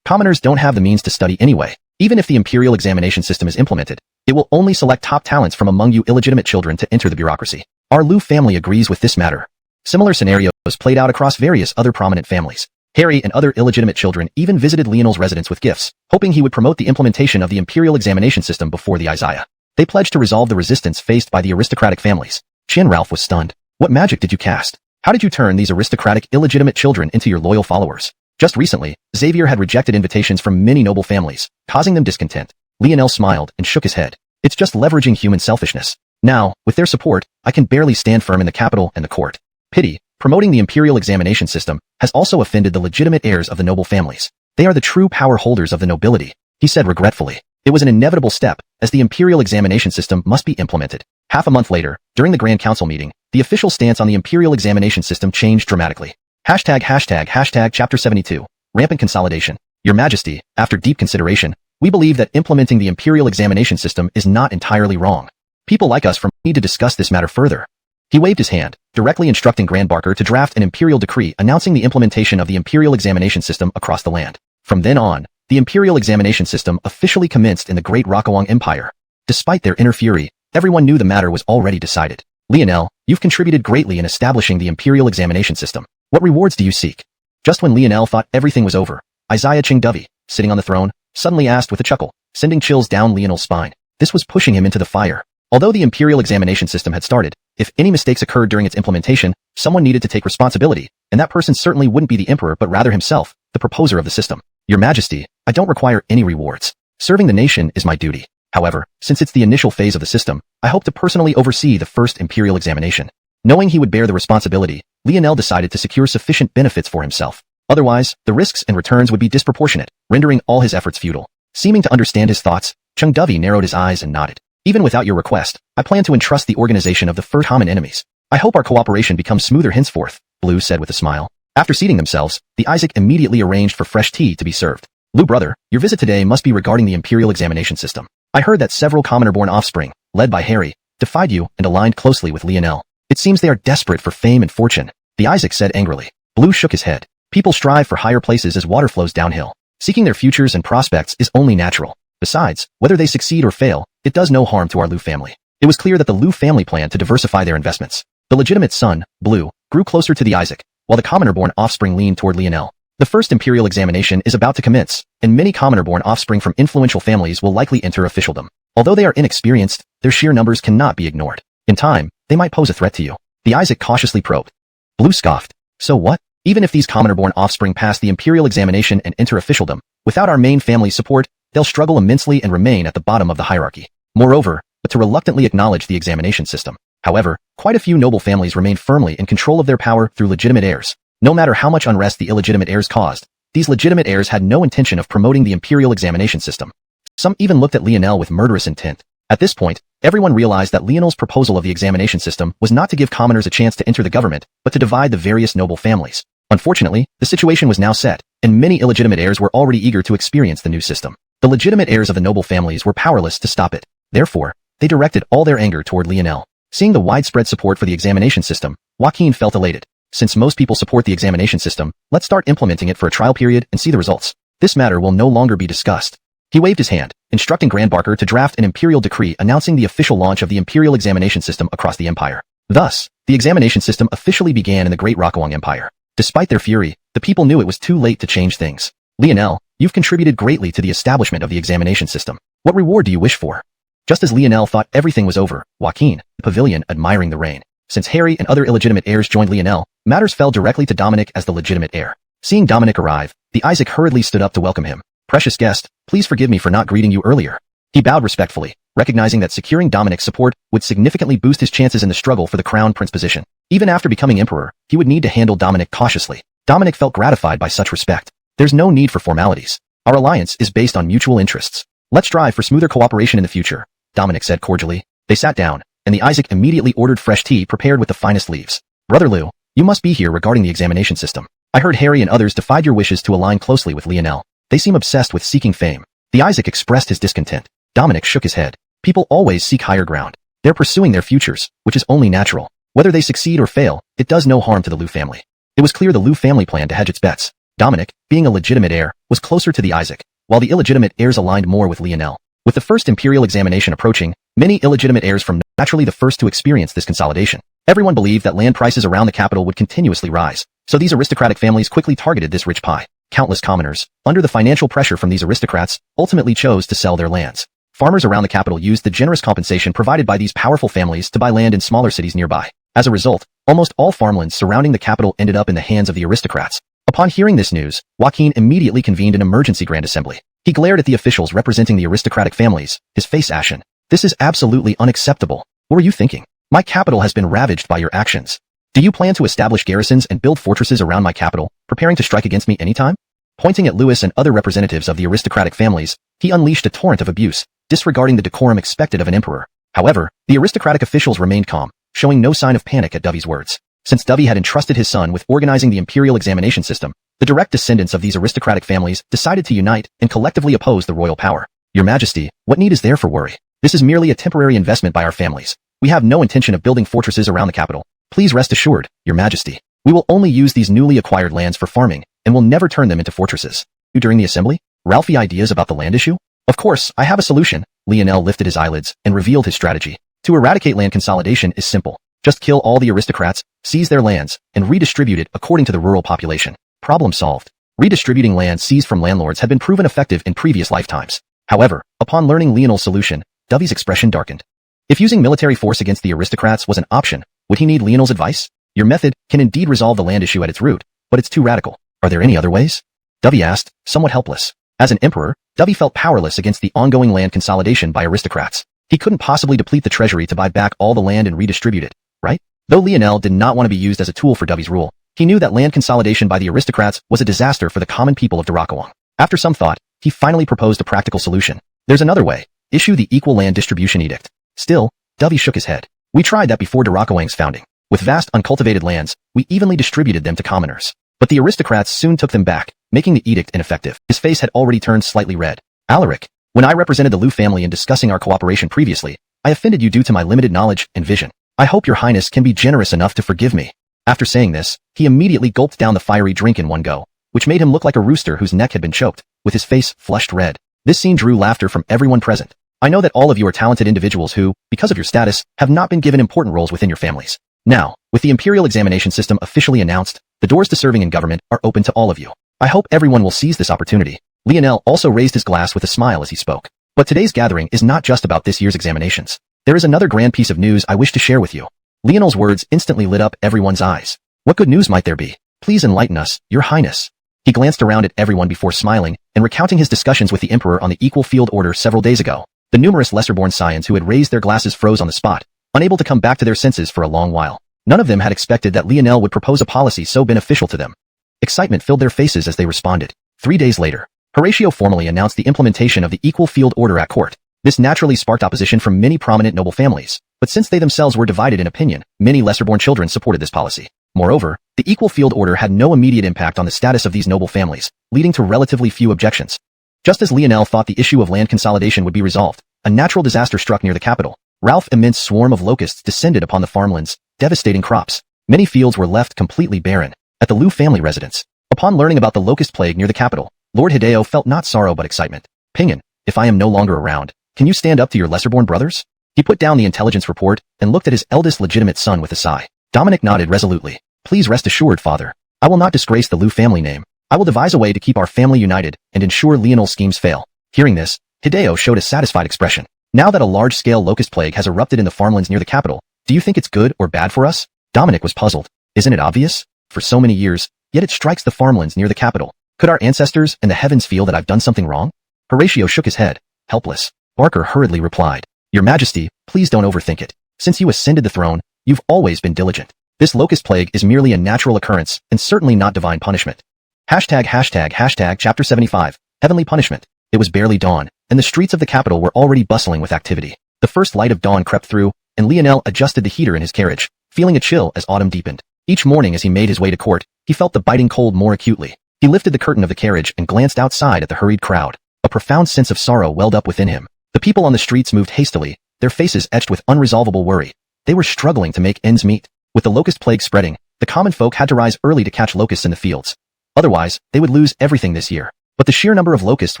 Commoners don't have the means to study anyway. Even if the imperial examination system is implemented, it will only select top talents from among you illegitimate children to enter the bureaucracy. Our Liu family agrees with this matter. Similar scenarios played out across various other prominent families. Harry and other illegitimate children even visited Lionel's residence with gifts, hoping he would promote the implementation of the imperial examination system before the Isaiah. They pledged to resolve the resistance faced by the aristocratic families. Xian Ralph was stunned. What magic did you cast? How did you turn these aristocratic illegitimate children into your loyal followers? Just recently, Xavier had rejected invitations from many noble families, causing them discontent. Lionel smiled and shook his head. It's just leveraging human selfishness. Now, with their support, I can barely stand firm in the capital and the court. Pity, promoting the imperial examination system has also offended the legitimate heirs of the noble families. They are the true power holders of the nobility, he said regretfully. It was an inevitable step, as the imperial examination system must be implemented. Half a month later, during the Grand Council meeting, the official stance on the imperial examination system changed dramatically. Hashtag Chapter 72. Rampant consolidation. Your Majesty, after deep consideration, we believe that implementing the imperial examination system is not entirely wrong. People like us from need to discuss this matter further. He waved his hand, directly instructing Grand Barker to draft an imperial decree announcing the implementation of the imperial examination system across the land. From then on, the imperial examination system officially commenced in the Great Rokuang Empire. Despite their inner fury, everyone knew the matter was already decided. Lionel, you've contributed greatly in establishing the imperial examination system. What rewards do you seek? Just when Lionel thought everything was over, Isaiah Chingdovey, sitting on the throne, suddenly asked with a chuckle, sending chills down Lionel's spine. This was pushing him into the fire. Although the imperial examination system had started, if any mistakes occurred during its implementation, someone needed to take responsibility, and that person certainly wouldn't be the emperor but rather himself, the proposer of the system. Your Majesty, I don't require any rewards. Serving the nation is my duty. However, since it's the initial phase of the system, I hope to personally oversee the first imperial examination. Knowing he would bear the responsibility, Lionel decided to secure sufficient benefits for himself. Otherwise, the risks and returns would be disproportionate, rendering all his efforts futile. Seeming to understand his thoughts, Cheng Dovey narrowed his eyes and nodded. Even without your request, I plan to entrust the organization of the first common enemies. I hope our cooperation becomes smoother henceforth, Blue said with a smile. After seating themselves, the Isaac immediately arranged for fresh tea to be served. Blue brother, your visit today must be regarding the imperial examination system. I heard that several commoner-born offspring, led by Harry, defied you and aligned closely with Lionel. It seems they are desperate for fame and fortune, the Isaac said angrily. Blue shook his head. People strive for higher places as water flows downhill. Seeking their futures and prospects is only natural. Besides, whether they succeed or fail, it does no harm to our Liu family. It was clear that the Liu family planned to diversify their investments. The legitimate son, Blue, grew closer to the Isaac, while the commoner-born offspring leaned toward Lionel. The first imperial examination is about to commence, and many commoner-born offspring from influential families will likely enter officialdom. Although they are inexperienced, their sheer numbers cannot be ignored. In time, they might pose a threat to you. The Isaac cautiously probed. Blue scoffed. So what? Even if these commoner-born offspring pass the imperial examination and enter officialdom, without our main family's support, they'll struggle immensely and remain at the bottom of the hierarchy. Moreover, but to reluctantly acknowledge the examination system. However, quite a few noble families remain firmly in control of their power through legitimate heirs. No matter how much unrest the illegitimate heirs caused, these legitimate heirs had no intention of promoting the imperial examination system. Some even looked at Lionel with murderous intent. At this point, everyone realized that Lionel's proposal of the examination system was not to give commoners a chance to enter the government, but to divide the various noble families. Unfortunately, the situation was now set, and many illegitimate heirs were already eager to experience the new system. The legitimate heirs of the noble families were powerless to stop it. Therefore, they directed all their anger toward Lionel. Seeing the widespread support for the examination system, Joaquin felt elated. Since most people support the examination system, let's start implementing it for a trial period and see the results. This matter will no longer be discussed. He waved his hand, instructing Grand Barker to draft an imperial decree announcing the official launch of the imperial examination system across the empire. Thus, the examination system officially began in the Great Liang Empire. Despite their fury, the people knew it was too late to change things. Lionel, you've contributed greatly to the establishment of the examination system. What reward do you wish for? Just as Lionel thought everything was over, Joaquin, the pavilion admiring the rain. Since Harry and other illegitimate heirs joined Lionel, matters fell directly to Dominic as the legitimate heir. Seeing Dominic arrive, the Isaac hurriedly stood up to welcome him. Precious guest, please forgive me for not greeting you earlier. He bowed respectfully, recognizing that securing Dominic's support would significantly boost his chances in the struggle for the crown prince position. Even after becoming emperor, he would need to handle Dominic cautiously. Dominic felt gratified by such respect. There's no need for formalities. Our alliance is based on mutual interests. Let's strive for smoother cooperation in the future, Dominic said cordially. They sat down, and the Isaac immediately ordered fresh tea prepared with the finest leaves. Brother Liu, you must be here regarding the examination system. I heard Harry and others defied your wishes to align closely with Lionel. They seem obsessed with seeking fame. The Isaac expressed his discontent. Dominic shook his head. People always seek higher ground. They're pursuing their futures, which is only natural. Whether they succeed or fail, it does no harm to the Liu family. It was clear the Liu family planned to hedge its bets. Dominic, being a legitimate heir, was closer to the Isaac, while the illegitimate heirs aligned more with Lionel. With the first imperial examination approaching, many illegitimate heirs from naturally the first to experience this consolidation. Everyone believed that land prices around the capital would continuously rise, so these aristocratic families quickly targeted this rich pie. Countless commoners, under the financial pressure from these aristocrats, ultimately chose to sell their lands. Farmers around the capital used the generous compensation provided by these powerful families to buy land in smaller cities nearby. As a result, almost all farmlands surrounding the capital ended up in the hands of the aristocrats. Upon hearing this news, Joaquin immediately convened an emergency grand assembly. He glared at the officials representing the aristocratic families, his face ashen. This is absolutely unacceptable. What were you thinking? My capital has been ravaged by your actions. Do you plan to establish garrisons and build fortresses around my capital, preparing to strike against me anytime? Pointing at Louis and other representatives of the aristocratic families, he unleashed a torrent of abuse, disregarding the decorum expected of an emperor. However, the aristocratic officials remained calm, showing no sign of panic at Dovey's words. Since Dovey had entrusted his son with organizing the imperial examination system, the direct descendants of these aristocratic families decided to unite and collectively oppose the royal power. Your Majesty, what need is there for worry? This is merely a temporary investment by our families. We have no intention of building fortresses around the capital. Please rest assured, Your Majesty. We will only use these newly acquired lands for farming, and will never turn them into fortresses. During the assembly, Ralphie ideas about the land issue? Of course, I have a solution. Lionel lifted his eyelids and revealed his strategy. To eradicate land consolidation is simple. Just kill all the aristocrats, seize their lands, and redistribute it according to the rural population. Problem solved. Redistributing land seized from landlords had been proven effective in previous lifetimes. However, upon learning Lionel's solution, Dovey's expression darkened. If using military force against the aristocrats was an option, would he need Lionel's advice? Your method can indeed resolve the land issue at its root, but it's too radical. Are there any other ways? Dovey asked, somewhat helpless. As an emperor, Dovey felt powerless against the ongoing land consolidation by aristocrats. He couldn't possibly deplete the treasury to buy back all the land and redistribute it, right? Though Lionel did not want to be used as a tool for Dovey's rule, he knew that land consolidation by the aristocrats was a disaster for the common people of Derakawang. After some thought, he finally proposed a practical solution. There's another way. Issue the equal land distribution edict. Still, Dovey shook his head. We tried that before Derakawang's founding. With vast uncultivated lands, we evenly distributed them to commoners. But the aristocrats soon took them back, making the edict ineffective. His face had already turned slightly red. Alaric, when I represented the Liu family in discussing our cooperation previously, I offended you due to my limited knowledge and vision. I hope your highness can be generous enough to forgive me. After saying this, he immediately gulped down the fiery drink in one go, which made him look like a rooster whose neck had been choked, with his face flushed red. This scene drew laughter from everyone present. I know that all of you are talented individuals who, because of your status, have not been given important roles within your families. Now, with the imperial examination system officially announced, the doors to serving in government are open to all of you. I hope everyone will seize this opportunity. Lionel also raised his glass with a smile as he spoke. But today's gathering is not just about this year's examinations. There is another grand piece of news I wish to share with you. Lionel's words instantly lit up everyone's eyes. What good news might there be? Please enlighten us, your highness. He glanced around at everyone before smiling and recounting his discussions with the emperor on the equal field order several days ago. The numerous lesser-born scions who had raised their glasses froze on the spot, unable to come back to their senses for a long while. None of them had expected that Lionel would propose a policy so beneficial to them. Excitement filled their faces as they responded. 3 days later, Horatio formally announced the implementation of the equal field order at court. This naturally sparked opposition from many prominent noble families, but since they themselves were divided in opinion, many lesser-born children supported this policy. Moreover, the equal field order had no immediate impact on the status of these noble families, leading to relatively few objections. Just as Lionel thought the issue of land consolidation would be resolved, a natural disaster struck near the capital. Ralph's immense swarm of locusts descended upon the farmlands, devastating crops. Many fields were left completely barren. At the Liu family residence, upon learning about the locust plague near the capital, Lord Hideo felt not sorrow but excitement. Pinyin, if I am no longer around, can you stand up to your lesser-born brothers? He put down the intelligence report and looked at his eldest legitimate son with a sigh. Dominic nodded resolutely. Please rest assured, father. I will not disgrace the Liu family name. I will devise a way to keep our family united and ensure Lionel's schemes fail. Hearing this, Hideo showed a satisfied expression. Now that a large-scale locust plague has erupted in the farmlands near the capital, do you think it's good or bad for us? Dominic was puzzled. Isn't it obvious? For so many years, yet it strikes the farmlands near the capital. Could our ancestors and the heavens feel that I've done something wrong? Horatio shook his head, helpless. Barker hurriedly replied, Your Majesty, please don't overthink it. Since you ascended the throne, you've always been diligent. This locust plague is merely a natural occurrence and certainly not divine punishment. Chapter 75, Heavenly Punishment. It was barely dawn, and the streets of the capital were already bustling with activity. The first light of dawn crept through, and Lionel adjusted the heater in his carriage, feeling a chill as autumn deepened. Each morning as he made his way to court, he felt the biting cold more acutely. He lifted the curtain of the carriage and glanced outside at the hurried crowd. A profound sense of sorrow welled up within him. The people on the streets moved hastily, their faces etched with unresolvable worry. They were struggling to make ends meet. With the locust plague spreading, the common folk had to rise early to catch locusts in the fields. Otherwise, they would lose everything this year. But the sheer number of locusts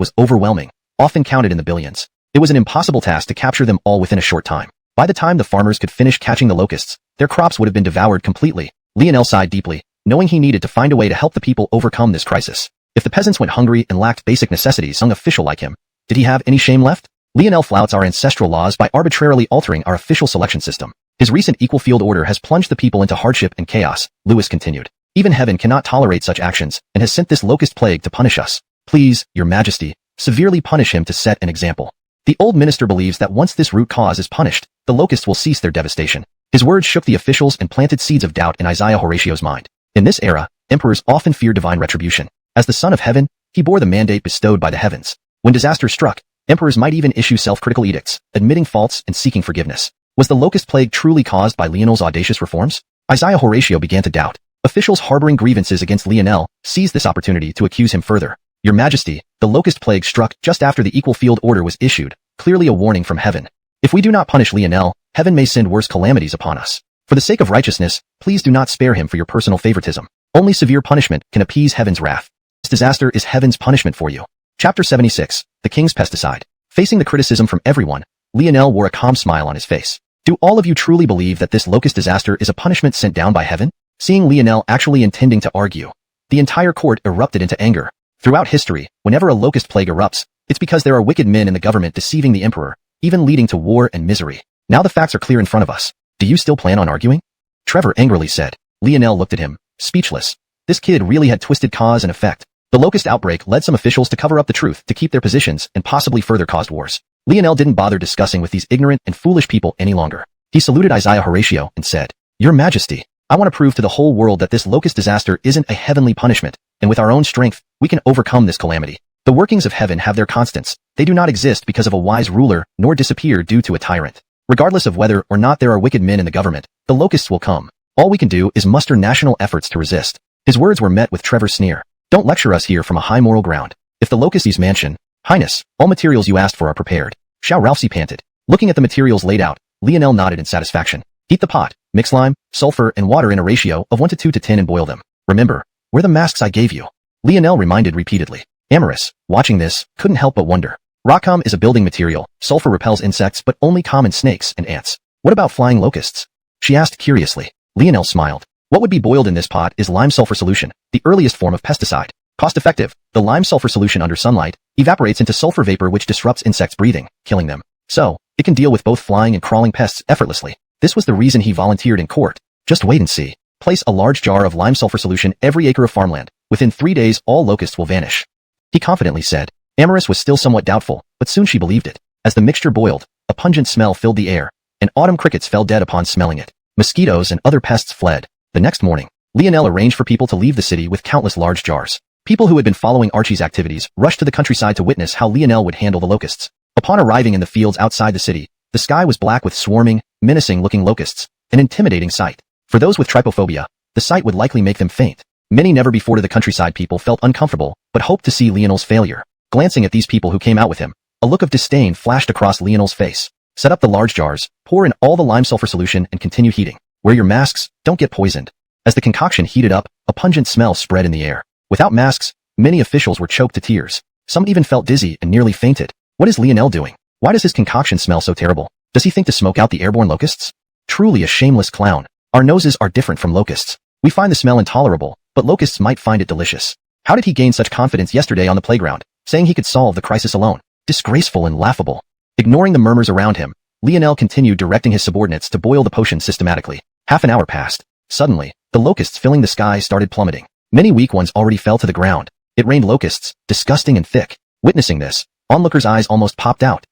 was overwhelming, often counted in the billions. It was an impossible task to capture them all within a short time. By the time the farmers could finish catching the locusts, their crops would have been devoured completely. Lionel sighed deeply, knowing he needed to find a way to help the people overcome this crisis. If the peasants went hungry and lacked basic necessities, young official like him, did he have any shame left? Lionel flouts our ancestral laws by arbitrarily altering our official selection system. His recent equal field order has plunged the people into hardship and chaos, Lewis continued. Even heaven cannot tolerate such actions and has sent this locust plague to punish us. Please, your majesty, severely punish him to set an example. The old minister believes that once this root cause is punished, the locusts will cease their devastation. His words shook the officials and planted seeds of doubt in Isaiah Horatio's mind. In this era, emperors often fear divine retribution. As the son of heaven, he bore the mandate bestowed by the heavens. When disaster struck, emperors might even issue self-critical edicts, admitting faults and seeking forgiveness. Was the locust plague truly caused by Lionel's audacious reforms? Isaiah Horatio began to doubt. Officials harboring grievances against Lionel seized this opportunity to accuse him further. Your Majesty, the locust plague struck just after the equal field order was issued, clearly a warning from heaven. If we do not punish Lionel, heaven may send worse calamities upon us. For the sake of righteousness, please do not spare him for your personal favoritism. Only severe punishment can appease heaven's wrath. This disaster is heaven's punishment for you. Chapter 76, The King's Pesticide. Facing the criticism from everyone, Lionel wore a calm smile on his face. Do all of you truly believe that this locust disaster is a punishment sent down by heaven? Seeing Lionel actually intending to argue, the entire court erupted into anger. Throughout history, whenever a locust plague erupts, it's because there are wicked men in the government deceiving the emperor, even leading to war and misery. Now the facts are clear in front of us. Do you still plan on arguing? Trevor angrily said. Lionel looked at him, speechless. This kid really had twisted cause and effect. The locust outbreak led some officials to cover up the truth to keep their positions and possibly further caused wars. Lionel didn't bother discussing with these ignorant and foolish people any longer. He saluted Isaiah Horatio and said, "Your Majesty, I want to prove to the whole world that this locust disaster isn't a heavenly punishment, and with our own strength, we can overcome this calamity. The workings of heaven have their constants. They do not exist because of a wise ruler, nor disappear due to a tyrant. Regardless of whether or not there are wicked men in the government, the locusts will come. All we can do is muster national efforts to resist." His words were met with Trevor's sneer. "Don't lecture us here from a high moral ground. If the locust's mansion, Highness, all materials you asked for are prepared." Xiao Ralphsy panted. Looking at the materials laid out, Lionel nodded in satisfaction. "Heat the pot, mix lime, sulfur, and water in a ratio of 1 to 2 to 10 and boil them. Remember, wear the masks I gave you." Lionel reminded repeatedly. Amaris, watching this, couldn't help but wonder. Rockcom is a building material, sulfur repels insects but only common snakes and ants. What about flying locusts? She asked curiously. Lionel smiled. What would be boiled in this pot is lime-sulfur solution, the earliest form of pesticide. Cost-effective, the lime-sulfur solution under sunlight evaporates into sulfur vapor which disrupts insects' breathing, killing them. So, it can deal with both flying and crawling pests effortlessly. This was the reason he volunteered in court. Just wait and see. Place a large jar of lime-sulfur solution every acre of farmland. Within 3 days, all locusts will vanish. He confidently said. Amaris was still somewhat doubtful, but soon she believed it. As the mixture boiled, a pungent smell filled the air, and autumn crickets fell dead upon smelling it. Mosquitoes and other pests fled. The next morning, Lionel arranged for people to leave the city with countless large jars. People who had been following Archie's activities rushed to the countryside to witness how Lionel would handle the locusts. Upon arriving in the fields outside the city, the sky was black with swarming, menacing-looking locusts, an intimidating sight. For those with trypophobia, the sight would likely make them faint. Many never before to the countryside people felt uncomfortable, but hoped to see Lionel's failure. Glancing at these people who came out with him, a look of disdain flashed across Lionel's face. Set up the large jars, pour in all the lime-sulfur solution and continue heating. Wear your masks, don't get poisoned. As the concoction heated up, a pungent smell spread in the air. Without masks, many officials were choked to tears. Some even felt dizzy and nearly fainted. What is Lionel doing? Why does his concoction smell so terrible? Does he think to smoke out the airborne locusts? Truly a shameless clown. Our noses are different from locusts. We find the smell intolerable, but locusts might find it delicious. How did he gain such confidence yesterday on the playground, saying he could solve the crisis alone? Disgraceful and laughable. Ignoring the murmurs around him, Lionel continued directing his subordinates to boil the potion systematically. Half an hour passed. Suddenly, the locusts filling the sky started plummeting. Many weak ones already fell to the ground. It rained locusts, disgusting and thick. Witnessing this, onlookers' eyes almost popped out.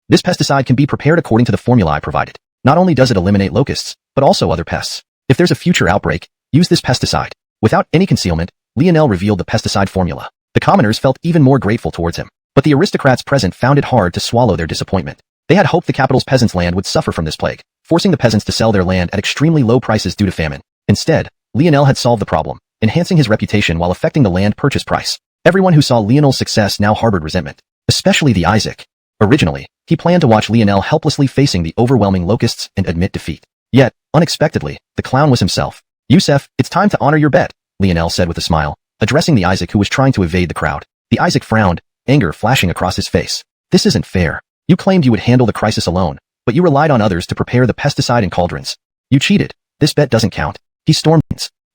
This pesticide can be prepared according to the formula I provided. Not only does it eliminate locusts, but also other pests. If there's a future outbreak, use this pesticide. Without any concealment, Lionel revealed the pesticide formula. The commoners felt even more grateful towards him, but the aristocrats present found it hard to swallow their disappointment. They had hoped the capital's peasants' land would suffer from this plague, forcing the peasants to sell their land at extremely low prices due to famine. Instead, Lionel had solved the problem, enhancing his reputation while affecting the land purchase price. Everyone who saw Lionel's success now harbored resentment, especially the Isaac. Originally, he planned to watch Lionel helplessly facing the overwhelming locusts and admit defeat. Yet, unexpectedly, the clown was himself. "Yusef, it's time to honor your bet," Lionel said with a smile, addressing the Isaac who was trying to evade the crowd. The Isaac frowned, anger flashing across his face. "This isn't fair. You claimed you would handle the crisis alone, but you relied on others to prepare the pesticide and cauldrons. You cheated. This bet doesn't count." He stormed.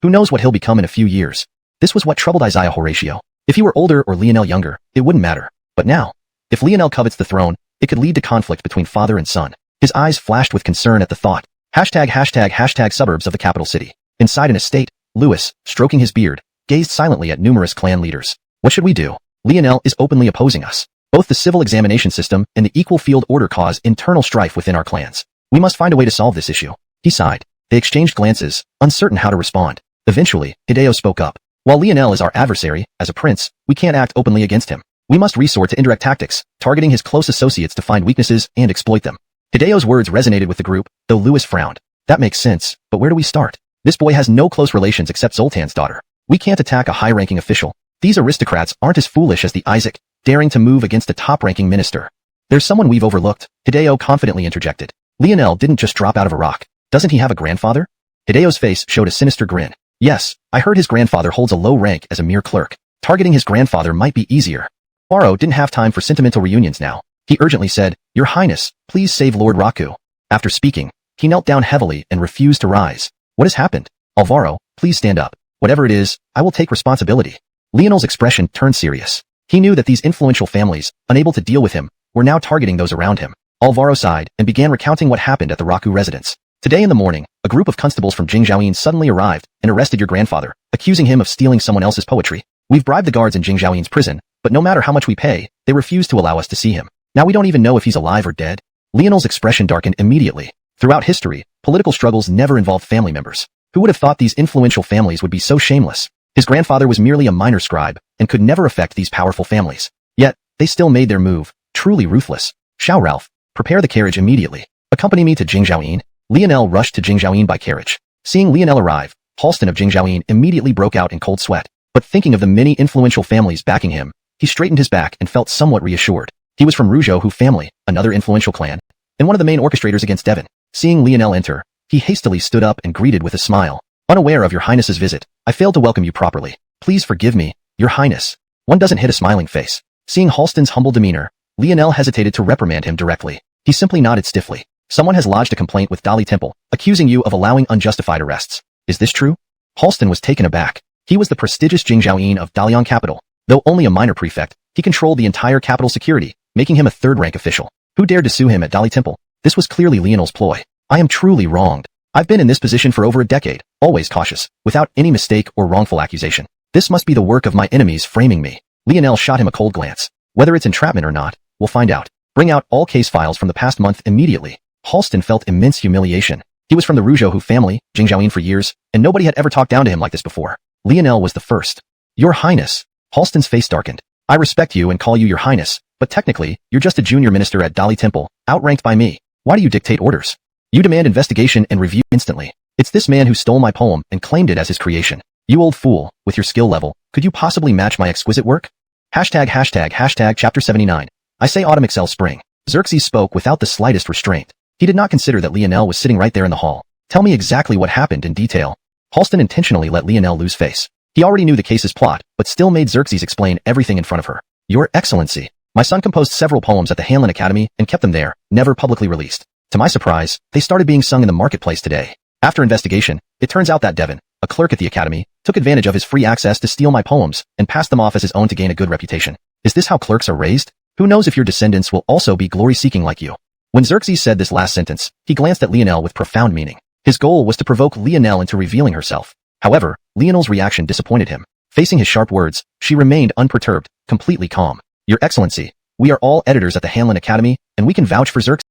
Who knows what he'll become in a few years? This was what troubled Isaiah Horatio. If he were older or Lionel younger, it wouldn't matter. But now, if Lionel covets the throne, it could lead to conflict between father and son. His eyes flashed with concern at the thought. #### suburbs of the capital city. Inside an estate, Louis, stroking his beard, gazed silently at numerous clan leaders. "What should we do? Lionel is openly opposing us. Both the civil examination system and the equal field order cause internal strife within our clans. We must find a way to solve this issue." He sighed. They exchanged glances, uncertain how to respond. Eventually, Hideo spoke up. "While Lionel is our adversary, as a prince, we can't act openly against him. We must resort to indirect tactics, targeting his close associates to find weaknesses and exploit them." Hideo's words resonated with the group, though Louis frowned. "That makes sense, but where do we start? This boy has no close relations except Zoltan's daughter. We can't attack a high-ranking official. These aristocrats aren't as foolish as the Isaac, daring to move against a top-ranking minister. There's someone we've overlooked," Hideo confidently interjected. "Lionel didn't just drop out of a rock. Doesn't he have a grandfather?" Hideo's face showed a sinister grin. "Yes, I heard his grandfather holds a low rank as a mere clerk. Targeting his grandfather might be easier." Faro didn't have time for sentimental reunions now. He urgently said, "Your Highness, please save Lord Raku." After speaking, he knelt down heavily and refused to rise. "What has happened? Alvaro, please stand up. Whatever it is, I will take responsibility." Lionel's expression turned serious. He knew that these influential families, unable to deal with him, were now targeting those around him. Alvaro sighed and began recounting what happened at the Raku residence. Today in the morning, a group of constables from Jingzhouyin suddenly arrived and arrested your grandfather, accusing him of stealing someone else's poetry. We've bribed the guards in Jingzhouyin's prison, but no matter how much we pay, they refuse to allow us to see him. Now we don't even know if he's alive or dead. Lionel's expression darkened immediately. Throughout history, political struggles never involved family members. Who would have thought these influential families would be so shameless? His grandfather was merely a minor scribe and could never affect these powerful families. Yet, they still made their move, truly ruthless. Xiao Ralph, prepare the carriage immediately. Accompany me to Jingzhouyin. Lionel rushed to Jingzhouyin by carriage. Seeing Lionel arrive, Halston of Jingzhouyin immediately broke out in cold sweat. But thinking of the many influential families backing him, he straightened his back and felt somewhat reassured. He was from Ruzhou family, another influential clan, and one of the main orchestrators against Devon. Seeing Lionel enter, he hastily stood up and greeted with a smile. Unaware of your highness's visit, I failed to welcome you properly. Please forgive me, your highness. One doesn't hit a smiling face. Seeing Halston's humble demeanor, Lionel hesitated to reprimand him directly. He simply nodded stiffly. Someone has lodged a complaint with Dali Temple, accusing you of allowing unjustified arrests. Is this true? Halston was taken aback. He was the prestigious Jingzhouyin of Dalian capital. Though only a minor prefect, he controlled the entire capital security, making him a third-rank official. Who dared to sue him at Dali Temple? This was clearly Lionel's ploy. I am truly wronged. I've been in this position for over a decade, always cautious, without any mistake or wrongful accusation. This must be the work of my enemies framing me. Lionel shot him a cold glance. Whether it's entrapment or not, we'll find out. Bring out all case files from the past month immediately. Halston felt immense humiliation. He was from the Ruzhou family, Jingzhouyin for years, and nobody had ever talked down to him like this before. Lionel was the first. Your Highness. Halston's face darkened. I respect you and call you your Highness, but technically, you're just a junior minister at Dali Temple, outranked by me. Why do you dictate orders? You demand investigation and review instantly. It's this man who stole my poem and claimed it as his creation. You old fool, with your skill level, could you possibly match my exquisite work? Hashtag chapter 79. I say autumn excels spring. Xerxes spoke without the slightest restraint. He did not consider that Lionel was sitting right there in the hall. Tell me exactly what happened in detail. Halston intentionally let Lionel lose face. He already knew the case's plot, but still made Xerxes explain everything in front of her. Your Excellency, my son composed several poems at the Hanlin Academy and kept them there, never publicly released. To my surprise, they started being sung in the marketplace today. After investigation, it turns out that Devon, a clerk at the academy, took advantage of his free access to steal my poems and passed them off as his own to gain a good reputation. Is this how clerks are raised? Who knows if your descendants will also be glory-seeking like you? When Xerxes said this last sentence, he glanced at Lionel with profound meaning. His goal was to provoke Lionel into revealing herself. However, Lionel's reaction disappointed him. Facing his sharp words, she remained unperturbed, completely calm. Your Excellency, we are all editors at the Hanlin Academy, and we can vouch for Xerxes.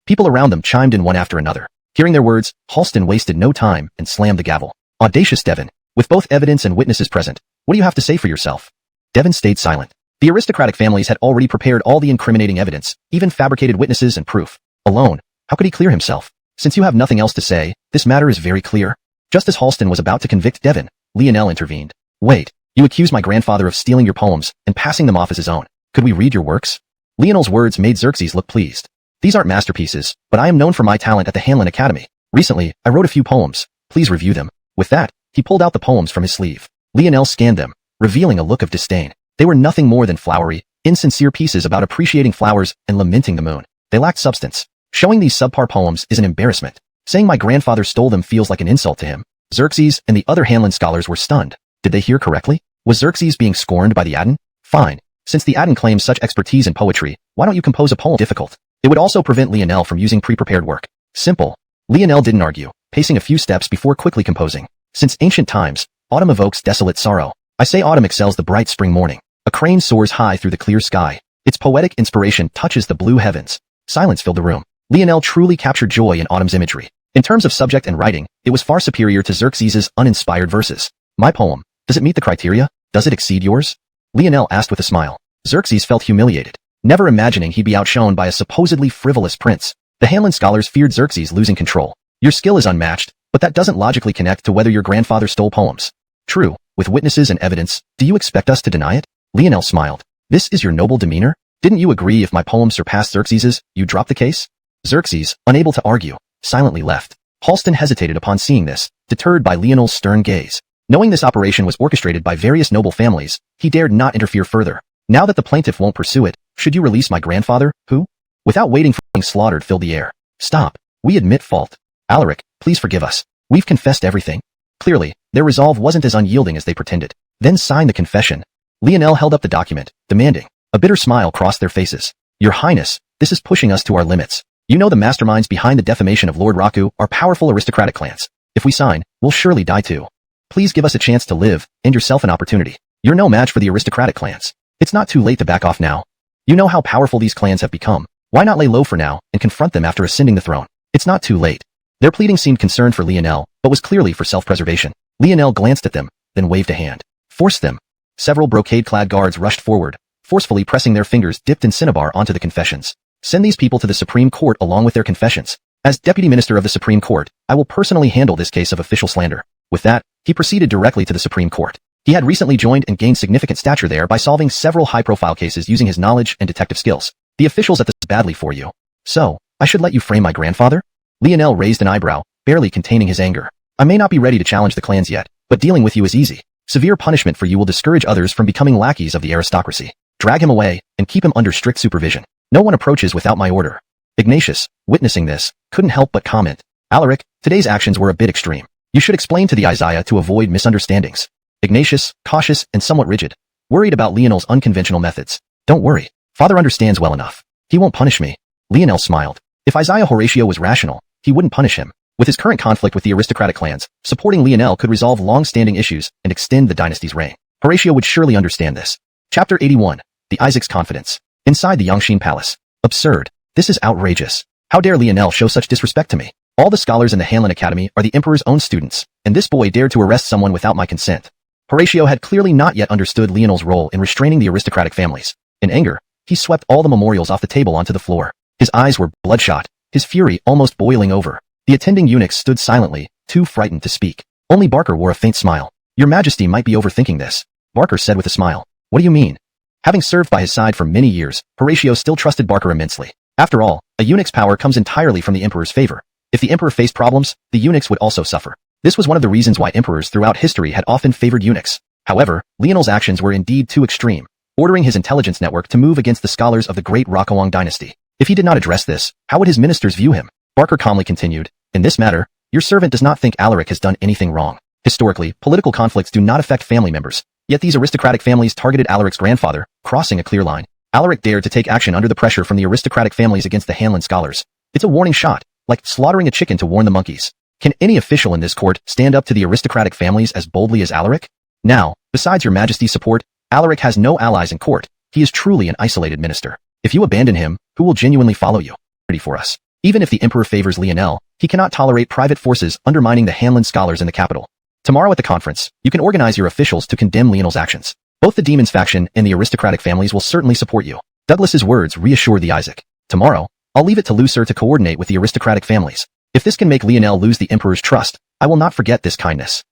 People around them chimed in one after another. Hearing their words, Halston wasted no time and slammed the gavel. Audacious Devon. With both evidence and witnesses present, what do you have to say for yourself? Devon stayed silent. The aristocratic families had already prepared all the incriminating evidence, even fabricated witnesses and proof. Alone, how could he clear himself? Since you have nothing else to say, this matter is very clear. Just as Halston was about to convict Devon, Lionel intervened. Wait, you accuse my grandfather of stealing your poems and passing them off as his own. Could we read your works? Lionel's words made Xerxes look pleased. These aren't masterpieces, but I am known for my talent at the Hanlin Academy. Recently, I wrote a few poems. Please review them. With that, he pulled out the poems from his sleeve. Lionel scanned them, revealing a look of disdain. They were nothing more than flowery, insincere pieces about appreciating flowers and lamenting the moon. They lacked substance. Showing these subpar poems is an embarrassment. Saying my grandfather stole them feels like an insult to him. Xerxes and the other Hanlin scholars were stunned. Did they hear correctly? Was Xerxes being scorned by the Adden? Fine. Since the Adden claims such expertise in poetry, why don't you compose a poem difficult? It would also prevent Lionel from using pre-prepared work. Simple. Lionel didn't argue, pacing a few steps before quickly composing. Since ancient times, autumn evokes desolate sorrow. I say autumn excels the bright spring morning. A crane soars high through the clear sky. Its poetic inspiration touches the blue heavens. Silence filled the room. Lionel truly captured joy in autumn's imagery. In terms of subject and writing, it was far superior to Xerxes' uninspired verses. My poem, does it meet the criteria? Does it exceed yours? Lionel asked with a smile. Xerxes felt humiliated, never imagining he'd be outshone by a supposedly frivolous prince. The Hanlin scholars feared Xerxes losing control. Your skill is unmatched, but that doesn't logically connect to whether your grandfather stole poems. True, with witnesses and evidence, do you expect us to deny it? Lionel smiled. This is your noble demeanor? Didn't you agree if my poem surpassed Xerxes's, you drop the case? Xerxes, unable to argue, silently left. Halston hesitated upon seeing this, deterred by Lionel's stern gaze. Knowing this operation was orchestrated by various noble families, he dared not interfere further. Now that the plaintiff won't pursue it, should you release my grandfather, who? Without waiting for being slaughtered filled the air. Stop. We admit fault. Alaric, please forgive us. We've confessed everything. Clearly, their resolve wasn't as unyielding as they pretended. Then sign the confession. Lionel held up the document, demanding. A bitter smile crossed their faces. Your Highness, this is pushing us to our limits. You know the masterminds behind the defamation of Lord Raku are powerful aristocratic clans. If we sign, we'll surely die too. Please give us a chance to live, and yourself an opportunity. You're no match for the aristocratic clans. It's not too late to back off now. You know how powerful these clans have become. Why not lay low for now, and confront them after ascending the throne? It's not too late. Their pleading seemed concerned for Lionel, but was clearly for self-preservation. Lionel glanced at them, then waved a hand. Force them. Several brocade-clad guards rushed forward, forcefully pressing their fingers dipped in cinnabar onto the confessions. Send these people to the Supreme Court along with their confessions. As Deputy Minister of the Supreme Court, I will personally handle this case of official slander. With that, he proceeded directly to the Supreme Court. He had recently joined and gained significant stature there by solving several high-profile cases using his knowledge and detective skills. The officials at this badly for you. So, I should let you frame my grandfather? Lionel raised an eyebrow, barely containing his anger. I may not be ready to challenge the clans yet, but dealing with you is easy. Severe punishment for you will discourage others from becoming lackeys of the aristocracy. Drag him away, and keep him under strict supervision. No one approaches without my order. Ignatius, witnessing this, couldn't help but comment. Alaric, today's actions were a bit extreme. You should explain to the Isaiah to avoid misunderstandings. Ignatius, cautious and somewhat rigid, worried about Lionel's unconventional methods. Don't worry. Father understands well enough. He won't punish me. Lionel smiled. If Isaiah Horatio was rational, he wouldn't punish him. With his current conflict with the aristocratic clans, supporting Lionel could resolve long-standing issues and extend the dynasty's reign. Horatio would surely understand this. Chapter 81. The Isaac's Confidence. Inside the Xiuxian Palace. Absurd. This is outrageous. How dare Lionel show such disrespect to me? All the scholars in the Hanlon Academy are the Emperor's own students, and this boy dared to arrest someone without my consent. Horatio had clearly not yet understood Lionel's role in restraining the aristocratic families. In anger, he swept all the memorials off the table onto the floor. His eyes were bloodshot, his fury almost boiling over. The attending eunuchs stood silently, too frightened to speak. Only Barker wore a faint smile. Your Majesty might be overthinking this, Barker said with a smile. What do you mean? Having served by his side for many years, Horatio still trusted Barker immensely. After all, a eunuch's power comes entirely from the Emperor's favor. If the Emperor faced problems, the eunuchs would also suffer. This was one of the reasons why emperors throughout history had often favored eunuchs. However, Lionel's actions were indeed too extreme, ordering his intelligence network to move against the scholars of the Great Liang Dynasty. If he did not address this, how would his ministers view him? Barker calmly continued, in this matter, your servant does not think Alaric has done anything wrong. Historically, political conflicts do not affect family members, yet these aristocratic families targeted Alaric's grandfather, crossing a clear line. Alaric dared to take action under the pressure from the aristocratic families against the Hanlon scholars. It's a warning shot, like slaughtering a chicken to warn the monkeys. Can any official in this court stand up to the aristocratic families as boldly as Alaric? Now, besides your Majesty's support, Alaric has no allies in court. He is truly an isolated minister. If you abandon him, who will genuinely follow you? Ready for us. Even if the Emperor favors Lionel, he cannot tolerate private forces undermining the Hanlon scholars in the capital. Tomorrow at the conference, you can organize your officials to condemn Lionel's actions. Both the Demons faction and the aristocratic families will certainly support you. Douglas's words reassured the Isaac. Tomorrow, I'll leave it to Lucer to coordinate with the aristocratic families. If this can make Lionel lose the Emperor's trust, I will not forget this kindness.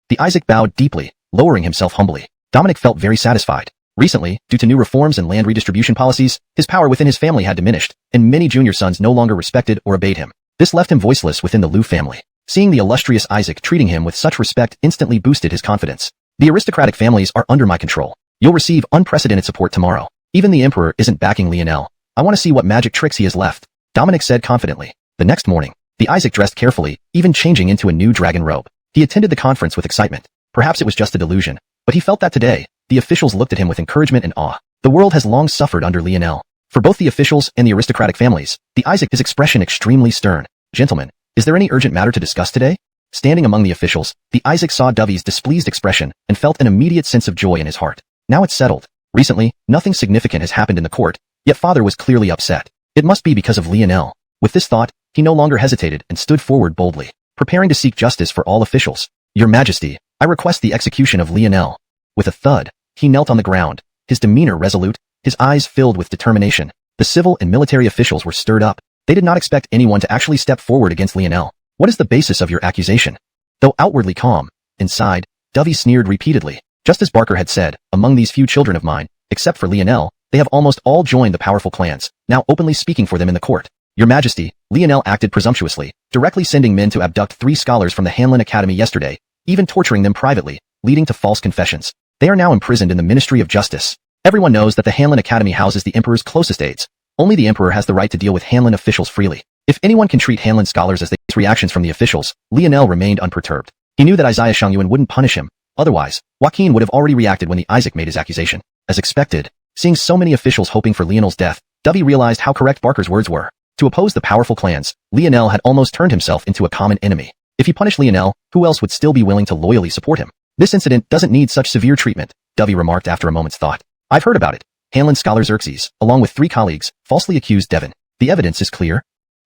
The Isaac bowed deeply, lowering himself humbly. Dominic felt very satisfied. Recently, due to new reforms and land redistribution policies, his power within his family had diminished, and many junior sons no longer respected or obeyed him. This left him voiceless within the Liu family. Seeing the illustrious Isaac treating him with such respect instantly boosted his confidence. The aristocratic families are under my control. You'll receive unprecedented support tomorrow. Even the Emperor isn't backing Lionel. I want to see what magic tricks he has left, Dominic said confidently. The next morning, the Isaac dressed carefully, even changing into a new dragon robe. He attended the conference with excitement. Perhaps it was just a delusion, but he felt that today, the officials looked at him with encouragement and awe. The world has long suffered under Lionel. For both the officials and the aristocratic families, the Isaac his expression extremely stern. Gentlemen, is there any urgent matter to discuss today? Standing among the officials, the Isaac saw Dovey's displeased expression and felt an immediate sense of joy in his heart. Now it's settled. Recently, nothing significant has happened in the court, yet father was clearly upset. It must be because of Lionel. With this thought, he no longer hesitated and stood forward boldly, preparing to seek justice for all officials. Your Majesty, I request the execution of Lionel. With a thud, he knelt on the ground, his demeanor resolute, his eyes filled with determination. The civil and military officials were stirred up. They did not expect anyone to actually step forward against Lionel. What is the basis of your accusation? Though outwardly calm, inside, Dovey sneered repeatedly. Just as Barker had said, among these few children of mine, except for Lionel, they have almost all joined the powerful clans, now openly speaking for them in the court. Your Majesty, Lionel acted presumptuously, directly sending men to abduct 3 scholars from the Hanlon Academy yesterday, even torturing them privately, leading to false confessions. They are now imprisoned in the Ministry of Justice. Everyone knows that the Hanlon Academy houses the Emperor's closest aides. Only the Emperor has the right to deal with Hanlon officials freely. If anyone can treat Hanlon scholars as they face reactions from the officials, Lionel remained unperturbed. He knew that Isaiah Xuanhuan wouldn't punish him. Otherwise, Joaquin would have already reacted when the Isaac made his accusation. As expected, seeing so many officials hoping for Lionel's death, Dovey realized how correct Barker's words were. To oppose the powerful clans, Lionel had almost turned himself into a common enemy. If he punished Lionel, who else would still be willing to loyally support him? This incident doesn't need such severe treatment, Dovey remarked after a moment's thought. I've heard about it. Hanlon scholar Xerxes, along with 3 colleagues, falsely accused Devon. The evidence is clear.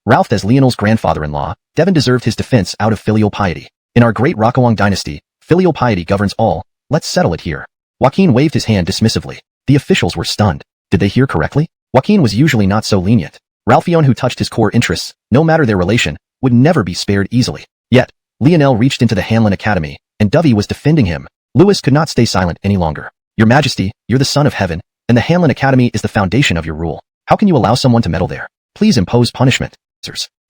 Ralphed as Lionel's grandfather-in-law, Devon deserved his defense out of filial piety. In our Great Liang Dynasty, filial piety governs all. Let's settle it here. Joaquin waved his hand dismissively. The officials were stunned. Did they hear correctly? Joaquin was usually not so lenient. Ralphion, who touched his core interests, no matter their relation, would never be spared easily. Yet, Lionel reached into the Hanlon Academy, and Dovey was defending him. Lewis could not stay silent any longer. Your Majesty, you're the son of heaven, and the Hanlon Academy is the foundation of your rule. How can you allow someone to meddle there? Please impose punishment.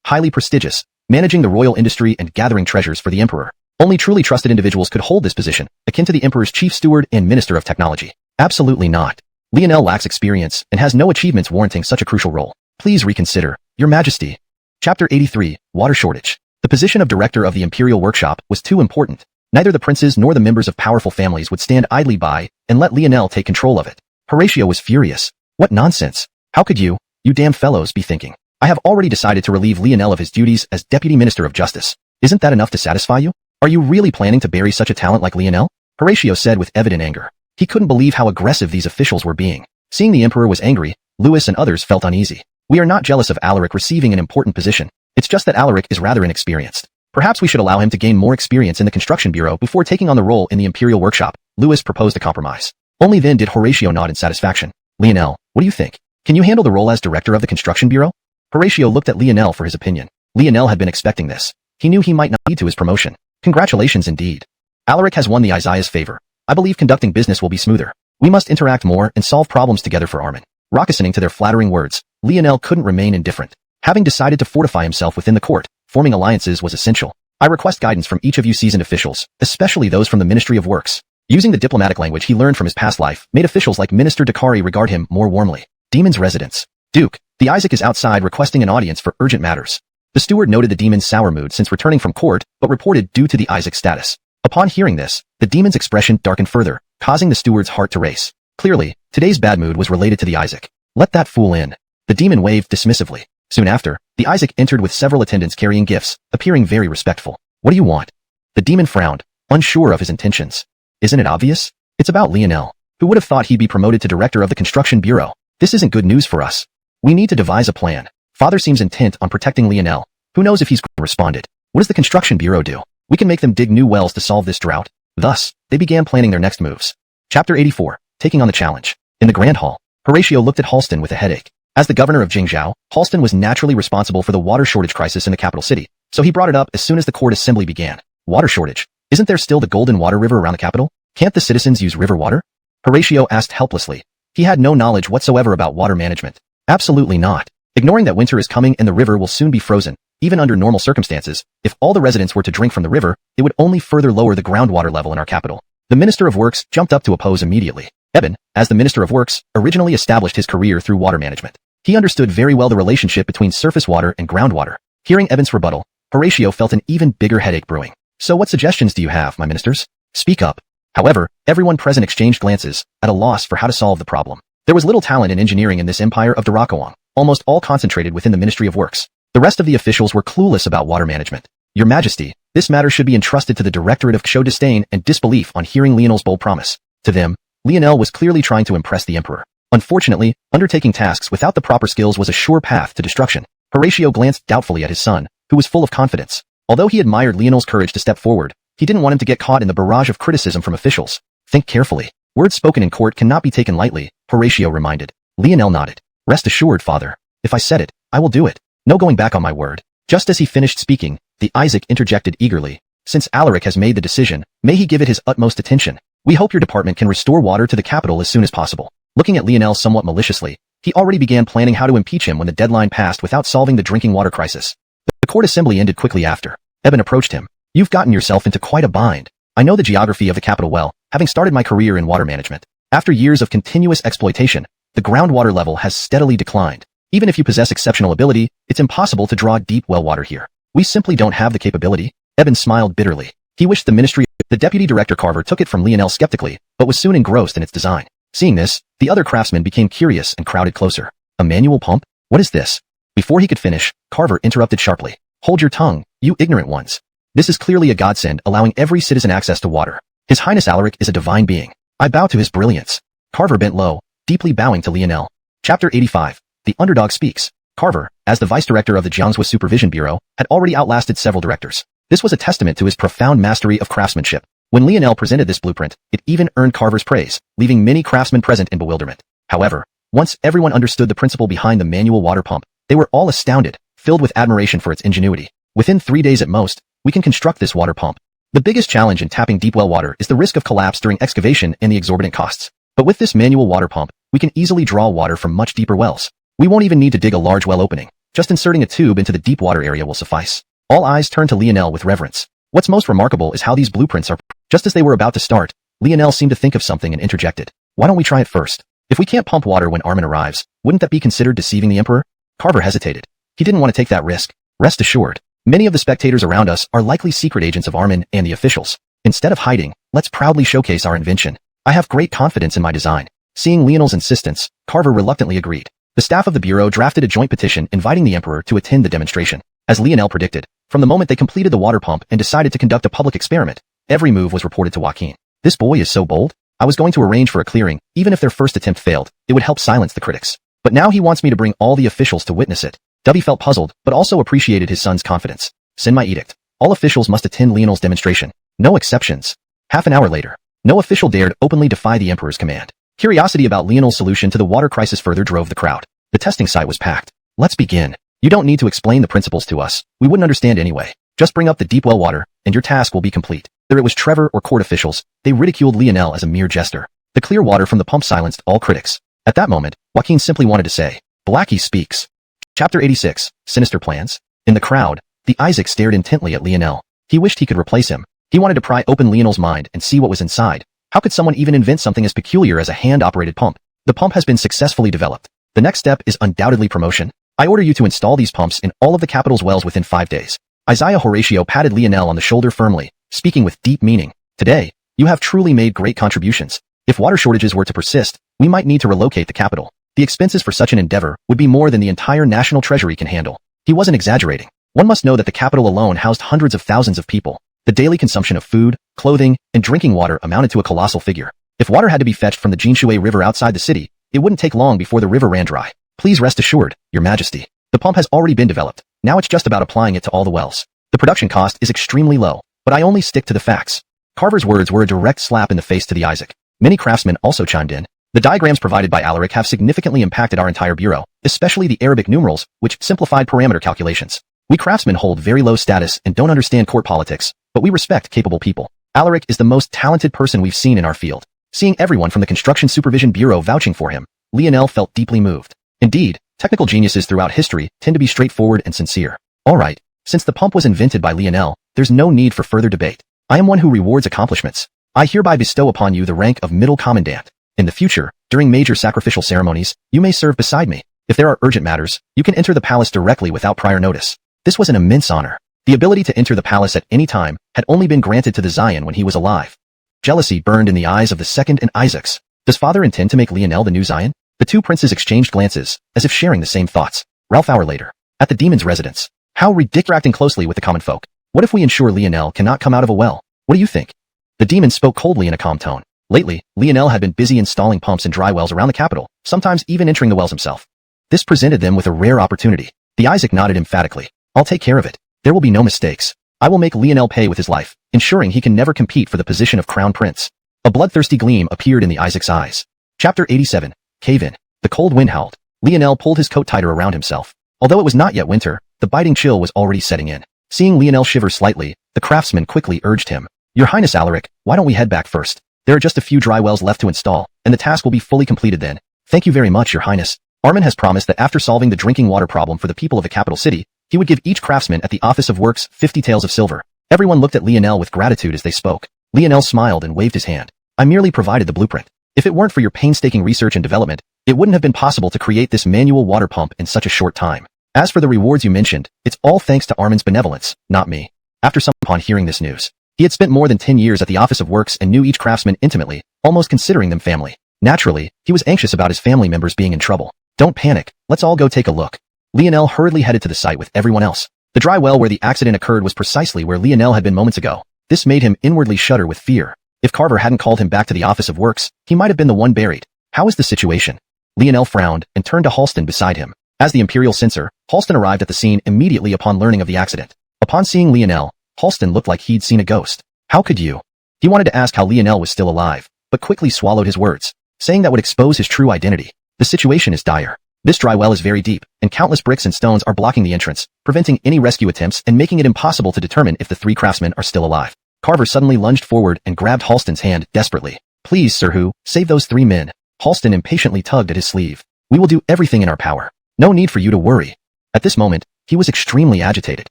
Highly prestigious, managing the royal industry and gathering treasures for the emperor. Only truly trusted individuals could hold this position, akin to the emperor's chief steward and minister of technology. Absolutely not. Lionel lacks experience and has no achievements warranting such a crucial role. Please reconsider, Your Majesty. Chapter 83, Water Shortage. The position of director of the Imperial Workshop was too important. Neither the princes nor the members of powerful families would stand idly by and let Lionel take control of it. Horatio was furious. What nonsense. How could you damn fellows, be thinking? I have already decided to relieve Lionel of his duties as Deputy Minister of Justice. Isn't that enough to satisfy you? Are you really planning to bury such a talent like Lionel? Horatio said with evident anger. He couldn't believe how aggressive these officials were being. Seeing the emperor was angry, Lewis and others felt uneasy. We are not jealous of Alaric receiving an important position. It's just that Alaric is rather inexperienced. Perhaps we should allow him to gain more experience in the construction bureau before taking on the role in the Imperial Workshop. Lewis proposed a compromise. Only then did Horatio nod in satisfaction. Lionel, what do you think? Can you handle the role as director of the construction bureau? Horatio looked at Lionel for his opinion. Lionel had been expecting this. He knew he might not lead to his promotion. Congratulations indeed. Alaric has won the Isaiah's favor. I believe conducting business will be smoother. We must interact more and solve problems together for Armin. Rockesoning to their flattering words, Lionel couldn't remain indifferent. Having decided to fortify himself within the court, forming alliances was essential. I request guidance from each of you seasoned officials, especially those from the Ministry of Works. Using the diplomatic language he learned from his past life made officials like Minister Dakari regard him more warmly. Demon's residence. Duke, the Isaac is outside requesting an audience for urgent matters. The steward noted the demon's sour mood since returning from court, but reported due to the Isaac's status. Upon hearing this, the demon's expression darkened further, causing the steward's heart to race. Clearly, today's bad mood was related to the Isaac. Let that fool in. The demon waved dismissively. Soon after, the Isaac entered with several attendants carrying gifts, appearing very respectful. What do you want? The demon frowned, unsure of his intentions. Isn't it obvious? It's about Lionel. Who would have thought he'd be promoted to director of the construction bureau? This isn't good news for us. We need to devise a plan. Father seems intent on protecting Lionel. Who knows if he's responded? What does the construction bureau do? We can make them dig new wells to solve this drought. Thus, they began planning their next moves. Chapter 84, Taking on the Challenge. In the Grand Hall, Horatio looked at Halston with a headache. As the governor of Liangzhou, Halston was naturally responsible for the water shortage crisis in the capital city, so he brought it up as soon as the court assembly began. Water shortage. Isn't there still the golden water river around the capital? Can't the citizens use river water? Horatio asked helplessly. He had no knowledge whatsoever about water management. Absolutely not. Ignoring that winter is coming and the river will soon be frozen, even under normal circumstances, if all the residents were to drink from the river, it would only further lower the groundwater level in our capital. The Minister of Works jumped up to oppose immediately. Eben, as the Minister of Works, originally established his career through water management. He understood very well the relationship between surface water and groundwater. Hearing Eben's rebuttal, Horatio felt an even bigger headache brewing. So what suggestions do you have, my ministers? Speak up. However, everyone present exchanged glances, at a loss for how to solve the problem. There was little talent in engineering in this empire of Darakoang, almost all concentrated within the Ministry of Works. The rest of the officials were clueless about water management. Your Majesty, this matter should be entrusted to the Directorate of Show disdain and disbelief on hearing Lionel's bold promise. To them, Lionel was clearly trying to impress the emperor. Unfortunately, undertaking tasks without the proper skills was a sure path to destruction. Horatio glanced doubtfully at his son, who was full of confidence. Although he admired Lionel's courage to step forward, he didn't want him to get caught in the barrage of criticism from officials. Think carefully. Words spoken in court cannot be taken lightly, Horatio reminded. Lionel nodded. Rest assured, father. If I said it, I will do it. No going back on my word. Just as he finished speaking, the Isaac interjected eagerly. Since Alaric has made the decision, may he give it his utmost attention. We hope your department can restore water to the capital as soon as possible. Looking at Lionel somewhat maliciously, he already began planning how to impeach him when the deadline passed without solving the drinking water crisis. The court assembly ended quickly after. Eben approached him. You've gotten yourself into quite a bind. I know the geography of the capital well, having started my career in water management. After years of continuous exploitation, the groundwater level has steadily declined. Even if you possess exceptional ability, it's impossible to draw deep well water here. We simply don't have the capability. Eben smiled bitterly. He wished the ministry. The deputy director Carver took it from Lionel skeptically, but was soon engrossed in its design. Seeing this, the other craftsmen became curious and crowded closer. A manual pump? What is this? Before he could finish, Carver interrupted sharply. Hold your tongue, you ignorant ones. This is clearly a godsend allowing every citizen access to water. His Highness Alaric is a divine being. I bow to his brilliance. Carver bent low, deeply bowing to Lionel. Chapter 85. The Underdog Speaks. Carver, as the vice director of the Jiangsu Supervision Bureau, had already outlasted several directors. This was a testament to his profound mastery of craftsmanship. When Lionel presented this blueprint, it even earned Carver's praise, leaving many craftsmen present in bewilderment. However, once everyone understood the principle behind the manual water pump, they were all astounded, filled with admiration for its ingenuity. Within 3 days at most, we can construct this water pump. The biggest challenge in tapping deep well water is the risk of collapse during excavation and the exorbitant costs. But with this manual water pump, we can easily draw water from much deeper wells. We won't even need to dig a large well opening. Just inserting a tube into the deep water area will suffice. All eyes turned to Lionel with reverence. What's most remarkable is how these blueprints are. Just as they were about to start, Lionel seemed to think of something and interjected. Why don't we try it first? If we can't pump water when Armin arrives, wouldn't that be considered deceiving the Emperor? Carver hesitated. He didn't want to take that risk. Rest assured, many of the spectators around us are likely secret agents of Armin and the officials. Instead of hiding, let's proudly showcase our invention. I have great confidence in my design. Seeing Lionel's insistence, Carver reluctantly agreed. The staff of the Bureau drafted a joint petition inviting the Emperor to attend the demonstration. As Lionel predicted, from the moment they completed the water pump and decided to conduct a public experiment, every move was reported to Joaquin. This boy is so bold. I was going to arrange for a clearing, even if their first attempt failed, it would help silence the critics. But now he wants me to bring all the officials to witness it. Dubby felt puzzled, but also appreciated his son's confidence. Send my edict. All officials must attend Lionel's demonstration. No exceptions. Half an hour later, no official dared openly defy the Emperor's command. Curiosity about Lionel's solution to the water crisis further drove the crowd. The testing site was packed. Let's begin. You don't need to explain the principles to us. We wouldn't understand anyway. Just bring up the deep well water, and your task will be complete. Whether it was Trevor or court officials, they ridiculed Lionel as a mere jester. The clear water from the pump silenced all critics. At that moment, Joaquin simply wanted to say, Blackie speaks. Chapter 86. Sinister Plans. In the crowd, the Isaac stared intently at Lionel. He wished he could replace him. He wanted to pry open Lionel's mind and see what was inside. How could someone even invent something as peculiar as a hand-operated pump? The pump has been successfully developed. The next step is undoubtedly promotion. I order you to install these pumps in all of the capital's wells within 5 days. Isaiah Horatio patted Lionel on the shoulder firmly, speaking with deep meaning. Today, you have truly made great contributions. If water shortages were to persist, we might need to relocate the capital. The expenses for such an endeavor would be more than the entire national treasury can handle. He wasn't exaggerating. One must know that the capital alone housed hundreds of thousands of people. The daily consumption of food, clothing, and drinking water amounted to a colossal figure. If water had to be fetched from the Jinshui River outside the city, it wouldn't take long before the river ran dry. Please rest assured, Your Majesty. The pump has already been developed. Now it's just about applying it to all the wells. The production cost is extremely low, but I only stick to the facts. Carver's words were a direct slap in the face to the Isaac. Many craftsmen also chimed in. The diagrams provided by Alaric have significantly impacted our entire bureau, especially the Arabic numerals, which simplified parameter calculations. We craftsmen hold very low status and don't understand court politics, but we respect capable people. Alaric is the most talented person we've seen in our field. Seeing everyone from the Construction Supervision Bureau vouching for him, Lionel felt deeply moved. Indeed, technical geniuses throughout history tend to be straightforward and sincere. All right, since the pump was invented by Lionel, there's no need for further debate. I am one who rewards accomplishments. I hereby bestow upon you the rank of middle commandant. In the future, during major sacrificial ceremonies, you may serve beside me. If there are urgent matters, you can enter the palace directly without prior notice. This was an immense honor. The ability to enter the palace at any time had only been granted to the Xian when he was alive. Jealousy burned in the eyes of the second and Isaacs. Does father intend to make Lionel the new Xian? The two princes exchanged glances, as if sharing the same thoughts. Ralph hour later, at the demon's residence. How ridiculous, acting closely with the common folk. What if we ensure Lionel cannot come out of a well? What do you think? The demon spoke coldly in a calm tone. Lately, Lionel had been busy installing pumps and dry wells around the capital, sometimes even entering the wells himself. This presented them with a rare opportunity. The Isaac nodded emphatically. I'll take care of it. There will be no mistakes. I will make Lionel pay with his life, ensuring he can never compete for the position of crown prince. A bloodthirsty gleam appeared in the Isaac's eyes. Chapter 87. Cave-in. The cold wind howled. Lionel pulled his coat tighter around himself. Although it was not yet winter, the biting chill was already setting in. Seeing Lionel shiver slightly, the craftsman quickly urged him. Your Highness Alaric, why don't we head back first? There are just a few dry wells left to install, and the task will be fully completed then. Thank you very much, Your Highness. Armin has promised that after solving the drinking water problem for the people of the capital city, he would give each craftsman at the Office of Works 50 taels of silver. Everyone looked at Lionel with gratitude as they spoke. Lionel smiled and waved his hand. I merely provided the blueprint. If it weren't for your painstaking research and development, it wouldn't have been possible to create this manual water pump in such a short time. As for the rewards you mentioned, it's all thanks to Armin's benevolence, not me. Upon hearing this news, he had spent more than 10 years at the Office of Works and knew each craftsman intimately, almost considering them family. Naturally, he was anxious about his family members being in trouble. Don't panic, let's all go take a look. Lionel hurriedly headed to the site with everyone else. The dry well where the accident occurred was precisely where Lionel had been moments ago. This made him inwardly shudder with fear. If Carver hadn't called him back to the office of works, he might have been the one buried. How is the situation? Lionel frowned and turned to Halston beside him. As the Imperial censor, Halston arrived at the scene immediately upon learning of the accident. Upon seeing Lionel, Halston looked like he'd seen a ghost. How could you? He wanted to ask how Lionel was still alive, but quickly swallowed his words, saying that would expose his true identity. The situation is dire. This dry well is very deep, and countless bricks and stones are blocking the entrance, preventing any rescue attempts and making it impossible to determine if the 3 craftsmen are still alive. Carver suddenly lunged forward and grabbed Halston's hand desperately. Please, Sir Hu, save those 3 men. Halston impatiently tugged at his sleeve. We will do everything in our power. No need for you to worry. At this moment, he was extremely agitated.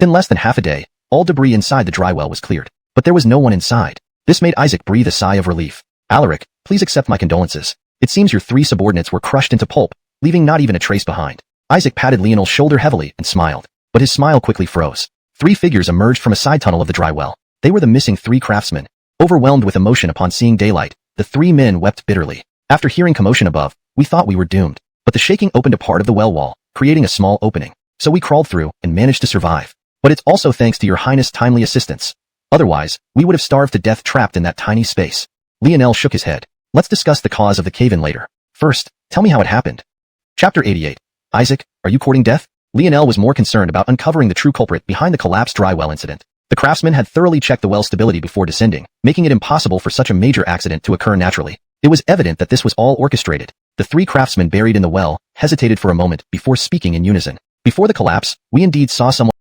In less than half a day, all debris inside the dry well was cleared, but there was no one inside. This made Isaac breathe a sigh of relief. Alaric, please accept my condolences. It seems your 3 subordinates were crushed into pulp, leaving not even a trace behind. Isaac patted Lionel's shoulder heavily and smiled, but his smile quickly froze. 3 figures emerged from a side tunnel of the dry well. They were the missing 3 craftsmen. Overwhelmed with emotion upon seeing daylight, the 3 men wept bitterly. After hearing commotion above, we thought we were doomed, but the shaking opened a part of the well wall, creating a small opening. So we crawled through and managed to survive. But it's also thanks to your highness' timely assistance. Otherwise, we would have starved to death trapped in that tiny space. Lionel shook his head. Let's discuss the cause of the cave-in later. First, tell me how it happened. Chapter 88. Isaac, are you courting death? Lionel was more concerned about uncovering the true culprit behind the collapsed dry well incident. The craftsmen had thoroughly checked the well stability before descending, making it impossible for such a major accident to occur naturally. It was evident that this was all orchestrated. The 3 craftsmen buried in the well hesitated for a moment before speaking in unison. Before the collapse, we indeed saw someone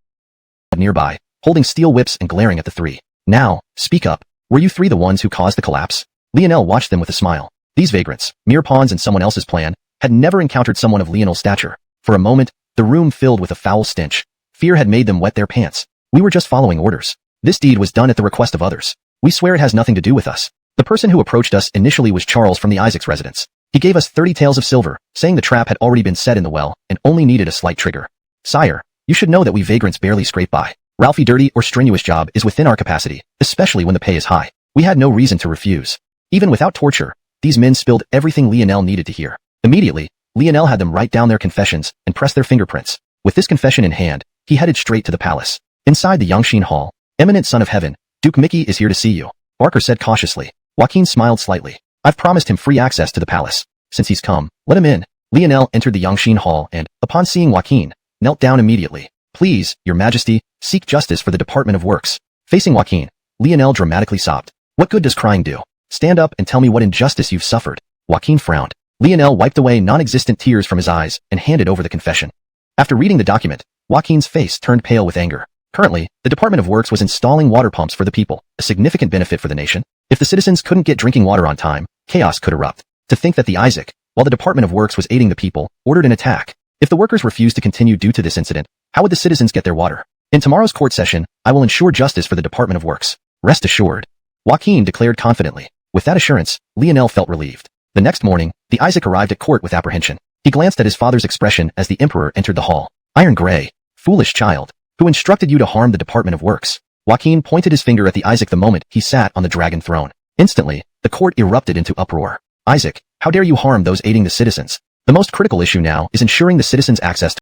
nearby, holding steel whips and glaring at the 3. Now, speak up. Were you 3 the ones who caused the collapse? Lionel watched them with a smile. These vagrants, mere pawns in someone else's plan, had never encountered someone of Lionel's stature. For a moment, the room filled with a foul stench. Fear had made them wet their pants. We were just following orders. This deed was done at the request of others. We swear it has nothing to do with us. The person who approached us initially was Charles from the Isaac's residence. He gave us 30 taels of silver, saying the trap had already been set in the well and only needed a slight trigger. Sire, you should know that we vagrants barely scrape by. Ralphie dirty or strenuous job is within our capacity, especially when the pay is high. We had no reason to refuse. Even without torture, these men spilled everything Lionel needed to hear. Immediately, Lionel had them write down their confessions and press their fingerprints. With this confession in hand, he headed straight to the palace. Inside the Xiuxian hall, eminent son of heaven, Duke Mickey is here to see you, Barker said cautiously. Joaquin smiled slightly. I've promised him free access to the palace. Since he's come, let him in. Lionel entered the Xiuxian hall and, upon seeing Joaquin, knelt down immediately. Please, your majesty, seek justice for the Department of Works. Facing Joaquin, Lionel dramatically sobbed. What good does crying do? Stand up and tell me what injustice you've suffered. Joaquin frowned. Lionel wiped away non-existent tears from his eyes and handed over the confession. After reading the document, Joaquin's face turned pale with anger. Currently, the Department of Works was installing water pumps for the people, a significant benefit for the nation. If the citizens couldn't get drinking water on time, chaos could erupt. To think that the Isaac, while the Department of Works was aiding the people, ordered an attack. If the workers refused to continue due to this incident, how would the citizens get their water? In tomorrow's court session, I will ensure justice for the Department of Works. Rest assured. Joaquin declared confidently. With that assurance, Lionel felt relieved. The next morning, the Isaac arrived at court with apprehension. He glanced at his father's expression as the Emperor entered the hall. Iron Gray, foolish child, who instructed you to harm the Department of Works? Joaquin pointed his finger at the Isaac the moment he sat on the dragon throne. Instantly, the court erupted into uproar. Isaac, how dare you harm those aiding the citizens? The most critical issue now is ensuring the citizens' access to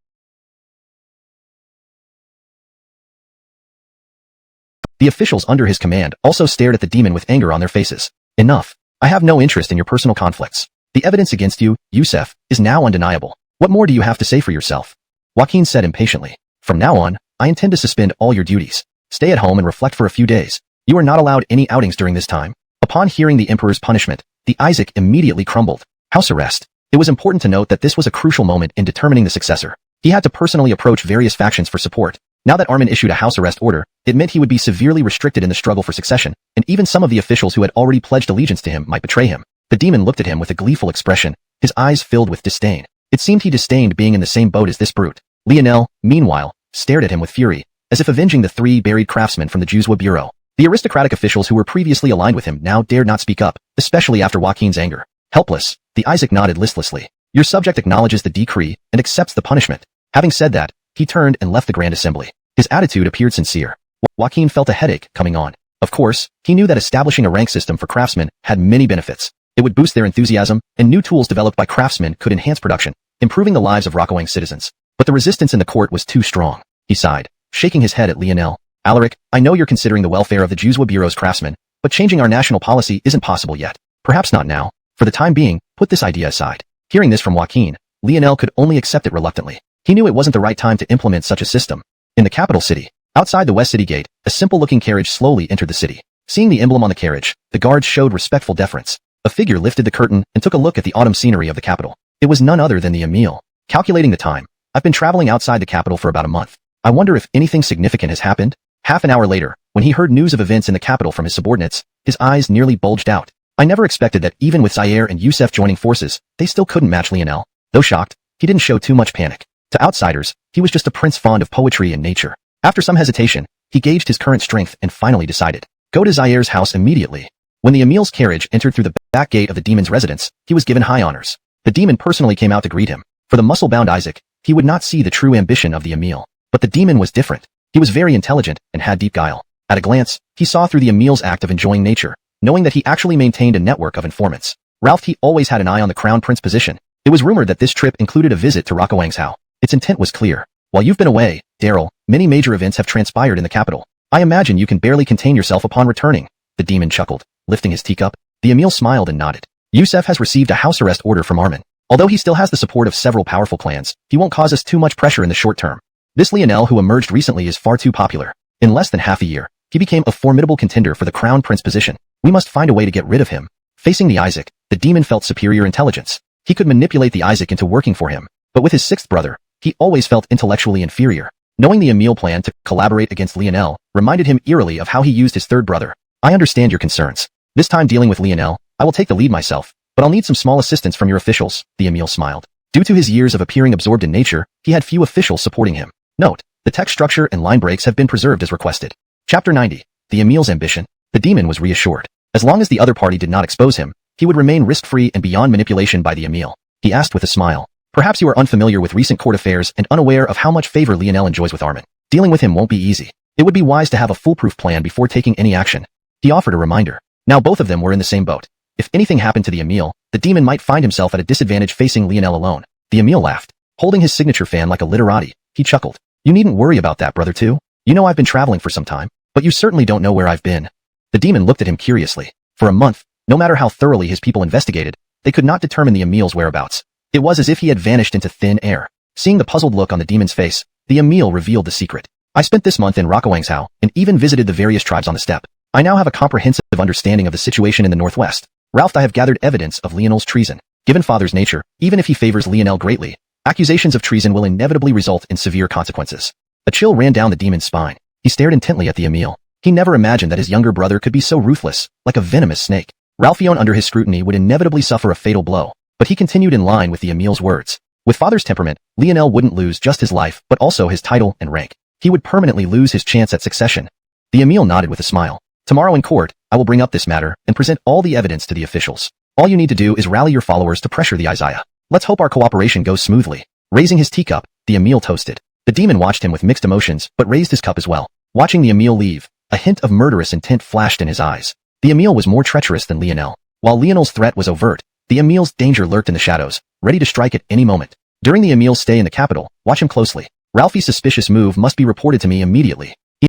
The officials under his command also stared at the demon with anger on their faces. Enough. I have no interest in your personal conflicts. The evidence against you, Yusef, is now undeniable. What more do you have to say for yourself? Joaquin said impatiently. From now on, I intend to suspend all your duties. Stay at home and reflect for a few days. You are not allowed any outings during this time. Upon hearing the Emperor's punishment, the Isaac immediately crumbled. House arrest. It was important to note that this was a crucial moment in determining the successor. He had to personally approach various factions for support. Now that Armin issued a house arrest order, it meant he would be severely restricted in the struggle for succession, and even some of the officials who had already pledged allegiance to him might betray him. The demon looked at him with a gleeful expression, his eyes filled with disdain. It seemed he disdained being in the same boat as this brute. Lionel, meanwhile, stared at him with fury, as if avenging the 3 buried craftsmen from the Xuanhuan Bureau. The aristocratic officials who were previously aligned with him now dared not speak up, especially after Joaquin's anger. Helpless, the Isaac nodded listlessly. Your subject acknowledges the decree and accepts the punishment. Having said that, he turned and left the Grand Assembly. His attitude appeared sincere. Joaquin felt a headache coming on. Of course, he knew that establishing a rank system for craftsmen had many benefits. It would boost their enthusiasm, and new tools developed by craftsmen could enhance production. improving the lives of Rockawang's citizens. But the resistance in the court was too strong. He sighed, shaking his head at Lionel. Alaric, I know you're considering the welfare of the Juzwa Bureau's craftsmen, but changing our national policy isn't possible yet. Perhaps not now. For the time being, put this idea aside. Hearing this from Joaquin, Lionel could only accept it reluctantly. He knew it wasn't the right time to implement such a system. In the capital city, outside the West City Gate, a simple-looking carriage slowly entered the city. Seeing the emblem on the carriage, the guards showed respectful deference. A figure lifted the curtain and took a look at the autumn scenery of the capital. It was none other than the Emil. Calculating the time, I've been traveling outside the capital for about a month. I wonder if anything significant has happened? Half an hour later, when he heard news of events in the capital from his subordinates, his eyes nearly bulged out. I never expected that even with Zaire and Youssef joining forces, they still couldn't match Lionel. Though shocked, he didn't show too much panic. To outsiders, he was just a prince fond of poetry and nature. After some hesitation, he gauged his current strength and finally decided. Go to Zaire's house immediately. When the Emil's carriage entered through the back gate of the demon's residence, he was given high honors. The demon personally came out to greet him. For the muscle-bound Isaac, he would not see the true ambition of the Emil. But the demon was different. He was very intelligent and had deep guile. At a glance, he saw through the Emil's act of enjoying nature, knowing that he actually maintained a network of informants. Ralph he always had an eye on the crown prince position. It was rumored that this trip included a visit to Rockawangzhou. Its intent was clear. While you've been away, Daryl, many major events have transpired in the capital. I imagine you can barely contain yourself upon returning. The demon chuckled, lifting his teacup. The Emil smiled and nodded. Youssef has received a house arrest order from Armin. Although he still has the support of several powerful clans, he won't cause us too much pressure in the short term. This Lionel who emerged recently is far too popular. In less than half a year, he became a formidable contender for the crown prince position. We must find a way to get rid of him. Facing the Isaac, the demon felt superior intelligence. He could manipulate the Isaac into working for him. But with his sixth brother, he always felt intellectually inferior. Knowing the Emil plan to collaborate against Lionel reminded him eerily of how he used his third brother. I understand your concerns. This time dealing with Lionel, I will take the lead myself, but I'll need some small assistance from your officials, the Emil smiled. Due to his years of appearing absorbed in nature, he had few officials supporting him. Note, the text structure and line breaks have been preserved as requested. Chapter 90. The Emil's ambition. The demon was reassured. As long as the other party did not expose him, he would remain risk-free and beyond manipulation by the Emil. He asked with a smile. Perhaps you are unfamiliar with recent court affairs and unaware of how much favor Lionel enjoys with Armin. Dealing with him won't be easy. It would be wise to have a foolproof plan before taking any action. He offered a reminder. Now both of them were in the same boat. If anything happened to the Emil, the demon might find himself at a disadvantage facing Lionel alone. The Emil laughed. Holding his signature fan like a literati, he chuckled. You needn't worry about that, brother too. You know I've been traveling for some time, but you certainly don't know where I've been. The demon looked at him curiously. For a month, no matter how thoroughly his people investigated, they could not determine the Emil's whereabouts. It was as if he had vanished into thin air. Seeing the puzzled look on the demon's face, the Emil revealed the secret. I spent this month in Rockawangzhou and even visited the various tribes on the steppe. I now have a comprehensive understanding of the situation in the northwest. Ralph, I have gathered evidence of Lionel's treason. Given father's nature, even if he favors Lionel greatly, accusations of treason will inevitably result in severe consequences. A chill ran down the demon's spine. He stared intently at the Emil. He never imagined that his younger brother could be so ruthless, like a venomous snake. Ralphion under his scrutiny would inevitably suffer a fatal blow, but he continued in line with the Emil's words. With father's temperament, Lionel wouldn't lose just his life, but also his title and rank. He would permanently lose his chance at succession. The Emil nodded with a smile. Tomorrow in court, I will bring up this matter and present all the evidence to the officials. All you need to do is rally your followers to pressure the Isaiah. Let's hope our cooperation goes smoothly. Raising his teacup, the Emil toasted. The demon watched him with mixed emotions, but raised his cup as well. Watching the Emil leave, a hint of murderous intent flashed in his eyes. The Emil was more treacherous than Lionel. While Lionel's threat was overt, the Emil's danger lurked in the shadows, ready to strike at any moment. During the Emil's stay in the capital, watch him closely. Ralphie's suspicious move must be reported to me immediately. He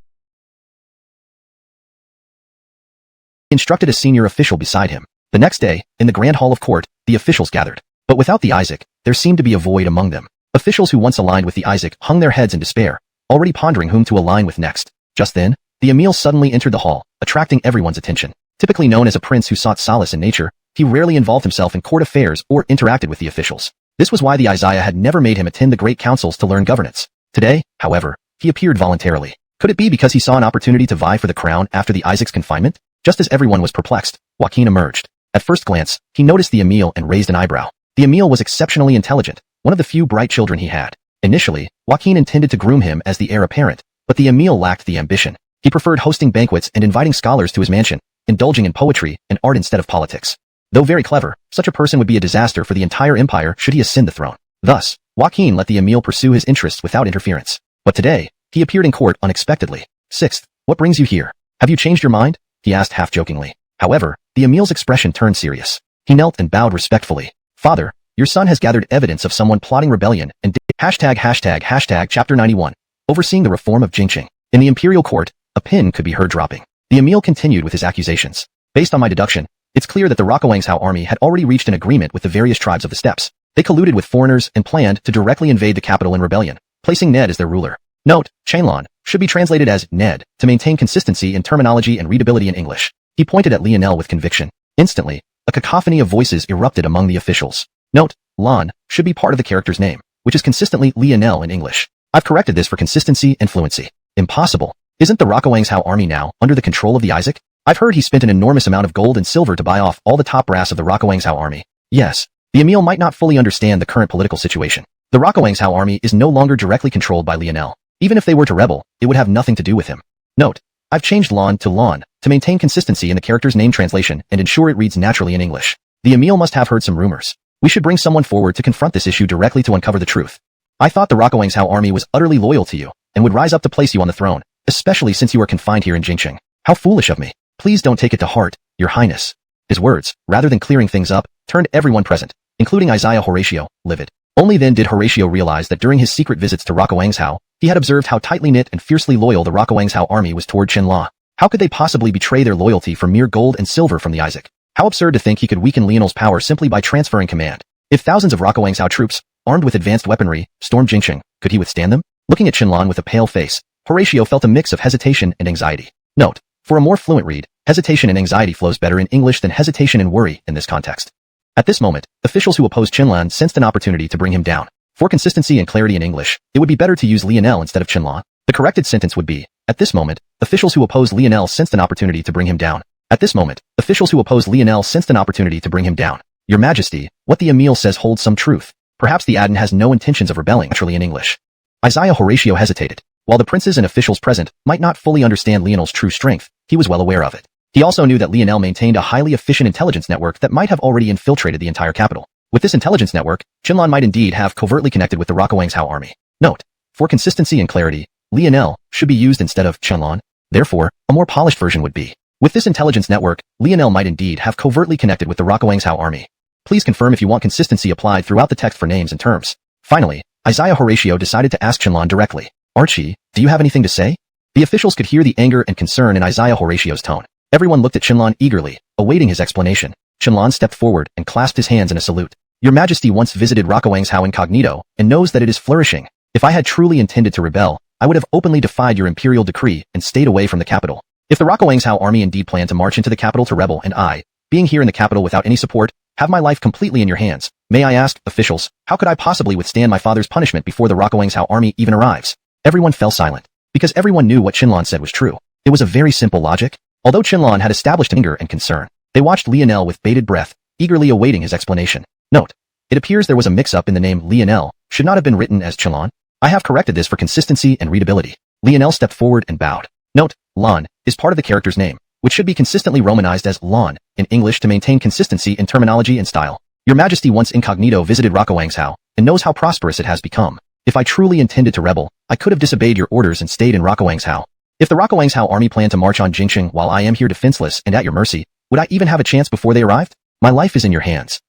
instructed a senior official beside him. The next day, in the grand hall of court, the officials gathered. But without the Isaac, there seemed to be a void among them. Officials who once aligned with the Isaac hung their heads in despair, already pondering whom to align with next. Just then, the Emil suddenly entered the hall, attracting everyone's attention. Typically known as a prince who sought solace in nature, he rarely involved himself in court affairs or interacted with the officials. This was why the Isaiah had never made him attend the great councils to learn governance. Today, however, he appeared voluntarily. Could it be because he saw an opportunity to vie for the crown after the Isaac's confinement? Just as everyone was perplexed, Joaquin emerged. At first glance, he noticed the Emil and raised an eyebrow. The Emil was exceptionally intelligent, one of the few bright children he had. Initially, Joaquin intended to groom him as the heir apparent, but the Emil lacked the ambition. He preferred hosting banquets and inviting scholars to his mansion, indulging in poetry and art instead of politics. Though very clever, such a person would be a disaster for the entire empire should he ascend the throne. Thus, Joaquin let the Emil pursue his interests without interference. But today, he appeared in court unexpectedly. Sixth, what brings you here? Have you changed your mind? He asked half-jokingly. However, the Emil's expression turned serious. He knelt and bowed respectfully. Father, Your son has gathered evidence of someone plotting rebellion and ##### Chapter 91. Overseeing the reform of Jingqing. In the imperial court, a pin could be heard dropping. The emil continued with his accusations. Based on my deduction, it's clear that the Xuanhuan army had already reached an agreement with the various tribes of the steppes. They colluded with foreigners and planned to directly invade the capital in rebellion, placing Ned as their ruler. Note, Xianhuan should be translated as Ned to maintain consistency in terminology and readability in English. He pointed at Lionel with conviction. Instantly, a cacophony of voices erupted among the officials. Note, Lan should be part of the character's name, which is consistently Lionel in English. I've corrected this for consistency and fluency. Impossible. Isn't the Xuanhuan army now under the control of the Isaac? I've heard he spent an enormous amount of gold and silver to buy off all the top brass of the Xuanhuan army. Yes, the emil might not fully understand the current political situation. The Xuanhuan army is no longer directly controlled by Lionel. Even if they were to rebel, it would have nothing to do with him. Note, I've changed Lan to maintain consistency in the character's name translation and ensure it reads naturally in English. The emil must have heard some rumors. We should bring someone forward to confront this issue directly to uncover the truth. I thought the Xuanhuan army was utterly loyal to you and would rise up to place you on the throne, especially since you are confined here in Jingqing. How foolish of me. Please don't take it to heart, Your Highness. His words, rather than clearing things up, turned everyone present, including Isaiah Horatio, livid. Only then did Horatio realize that during his secret visits to Xuanhuan, he had observed how tightly knit and fiercely loyal the Xuanhuan army was toward Qinla. How could they possibly betray their loyalty for mere gold and silver from the Isaac? How absurd to think he could weaken Lionel's power simply by transferring command. If thousands of Xuanhuan troops, armed with advanced weaponry, stormed Jingqing, could he withstand them? Looking at Qinlan with a pale face, Horatio felt a mix of hesitation and anxiety. Note, for a more fluent read, hesitation and anxiety flows better in English than hesitation and worry in this context. At this moment, officials who opposed Qinlan sensed an opportunity to bring him down. For consistency and clarity in English, it would be better to use Lionel instead of Qinlan. The corrected sentence would be, at this moment, officials who opposed Lionel sensed an opportunity to bring him down. At this moment, officials who opposed Lionel sensed an opportunity to bring him down. Your Majesty, what the emil says holds some truth. Perhaps the Aden has no intentions of rebelling naturally in English. Isaiah Horatio hesitated. While the princes and officials present might not fully understand Lionel's true strength, he was well aware of it. He also knew that Lionel maintained a highly efficient intelligence network that might have already infiltrated the entire capital. With this intelligence network, Qinlan might indeed have covertly connected with the Xuanhuan army. Note, for consistency and clarity, Lionel should be used instead of Qinlan. Therefore, a more polished version would be, with this intelligence network, Lionel might indeed have covertly connected with the Xuanhuan army. Please confirm if you want consistency applied throughout the text for names and terms. Finally, Isaiah Horatio decided to ask Qinlan directly, Archie, do you have anything to say? The officials could hear the anger and concern in Isaiah Horatio's tone. Everyone looked at Qinlan eagerly, awaiting his explanation. Qinlan stepped forward and clasped his hands in a salute. Your Majesty once visited Xuanhuan incognito and knows that it is flourishing. If I had truly intended to rebel, I would have openly defied your imperial decree and stayed away from the capital. If the Xuanhuan army indeed planned to march into the capital to rebel and I, being here in the capital without any support, have my life completely in your hands, may I ask, officials, how could I possibly withstand my father's punishment before the Xuanhuan army even arrives? Everyone fell silent, because everyone knew what Qinlan said was true. It was a very simple logic. Although Qinlan had established anger and concern, they watched Lionel with bated breath, eagerly awaiting his explanation. Note, it appears there was a mix-up in the name Lionel, should not have been written as Qinlan. I have corrected this for consistency and readability. Lionel stepped forward and bowed. Note, Lan is part of the character's name, which should be consistently romanized as Lan in English to maintain consistency in terminology and style. Your Majesty once incognito visited Xuanhuan and knows how prosperous it has become. If I truly intended to rebel, I could have disobeyed your orders and stayed in Xuanhuan. If the Xuanhuan army planned to march on Jingqing while I am here defenseless and at your mercy, would I even have a chance before they arrived? My life is in your hands.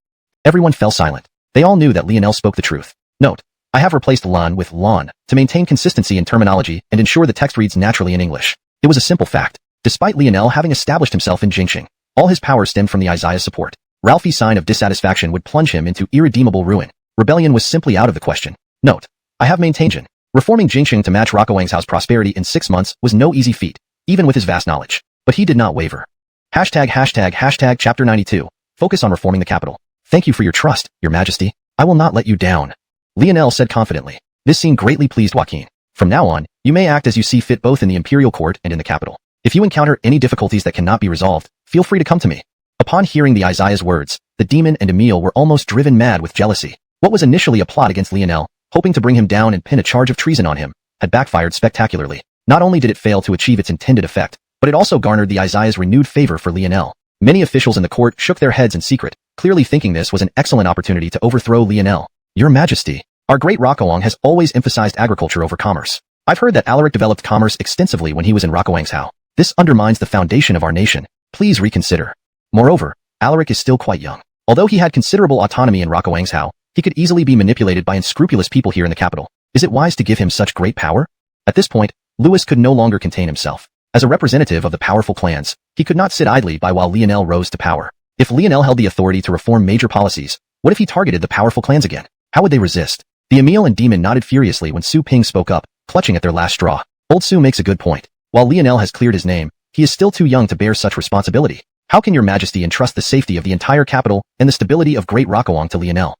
Everyone fell silent. They all knew that Lionel spoke the truth. Note, I have replaced Lan with Lan to maintain consistency in terminology and ensure the text reads naturally in English. It was a simple fact. Despite Lionel having established himself in Jingqing, all his power stemmed from the Isaiah's support. Ralphie's sign of dissatisfaction would plunge him into irredeemable ruin. Rebellion was simply out of the question. Note, I have maintained reforming Jingqing to match Xuanhuan's prosperity in 6 months was no easy feat, even with his vast knowledge. But he did not waver. ##### Chapter 92. Focus on reforming the capital. Thank you for your trust, Your Majesty. I will not let you down. Lionel said confidently. This scene greatly pleased Joaquin. From now on, you may act as you see fit both in the imperial court and in the capital. If you encounter any difficulties that cannot be resolved, feel free to come to me. Upon hearing the Isaiah's words, the demon and Emil were almost driven mad with jealousy. What was initially a plot against Lionel, hoping to bring him down and pin a charge of treason on him, had backfired spectacularly. Not only did it fail to achieve its intended effect, but it also garnered the Isaiah's renewed favor for Lionel. Many officials in the court shook their heads in secret, clearly thinking this was an excellent opportunity to overthrow Lionel. Your Majesty, our great Xuanhuan has always emphasized agriculture over commerce. I've heard that Alaric developed commerce extensively when he was in Xuanhuan. This undermines the foundation of our nation. Please reconsider. Moreover, Alaric is still quite young. Although he had considerable autonomy in Xuanhuan, He could easily be manipulated by unscrupulous people here in the capital. Is it wise to give him such great power? At this point, Louis could no longer contain himself. As a representative of the powerful clans, he could not sit idly by while Lionel rose to power. If Lionel held the authority to reform major policies, what if he targeted the powerful clans again? How would they resist? The Emil and Demon nodded furiously when Su Ping spoke up, clutching at their last straw. Old Su makes a good point. While Lionel has cleared his name, he is still too young to bear such responsibility. How can your majesty entrust the safety of the entire capital and the stability of Great Rokuang to Lionel?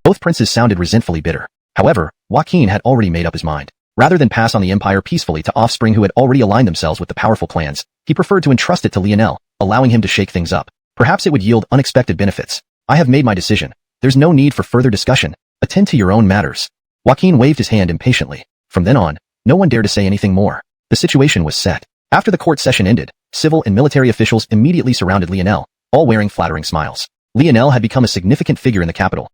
Both princes sounded resentfully bitter. However, Joaquin had already made up his mind. Rather than pass on the empire peacefully to offspring who had already aligned themselves with the powerful clans, he preferred to entrust it to Lionel, allowing him to shake things up. Perhaps it would yield unexpected benefits. I have made my decision. There's no need for further discussion. Attend to your own matters. Joaquin waved his hand impatiently. From then on, no one dared to say anything more. The situation was set. After the court session ended, civil and military officials immediately surrounded Lionel, all wearing flattering smiles. Lionel had become a significant figure in the capital.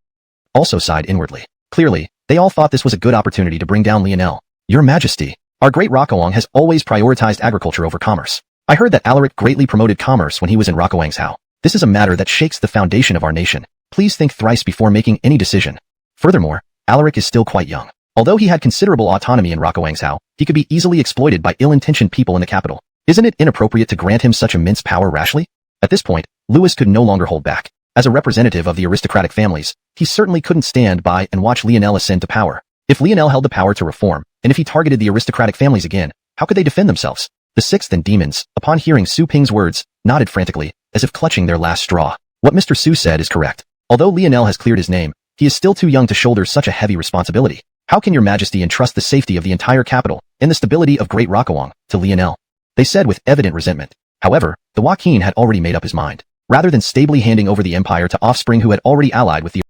Also sighed inwardly. Clearly, they all thought this was a good opportunity to bring down Lionel. Your Majesty, our great Rokuang has always prioritized agriculture over commerce. I heard that Alaric greatly promoted commerce when he was in Rokuangzhou. This is a matter that shakes the foundation of our nation. Please think thrice before making any decision. Furthermore, Alaric is still quite young. Although he had considerable autonomy in Rokuangzhou, he could be easily exploited by ill-intentioned people in the capital. Isn't it inappropriate to grant him such immense power rashly? At this point, Louis could no longer hold back. As a representative of the aristocratic families, he certainly couldn't stand by and watch Lionel ascend to power. If Lionel held the power to reform, and if he targeted the aristocratic families again, how could they defend themselves? The sixth and demons, upon hearing Su Ping's words, nodded frantically, as if clutching their last straw. What Mr. Su said is correct. Although Lionel has cleared his name, he is still too young to shoulder such a heavy responsibility. How can your majesty entrust the safety of the entire capital and the stability of Great Rokuang to Lionel? They said with evident resentment. However, the Joaquin had already made up his mind. Rather than stably handing over the empire to offspring who had already allied with the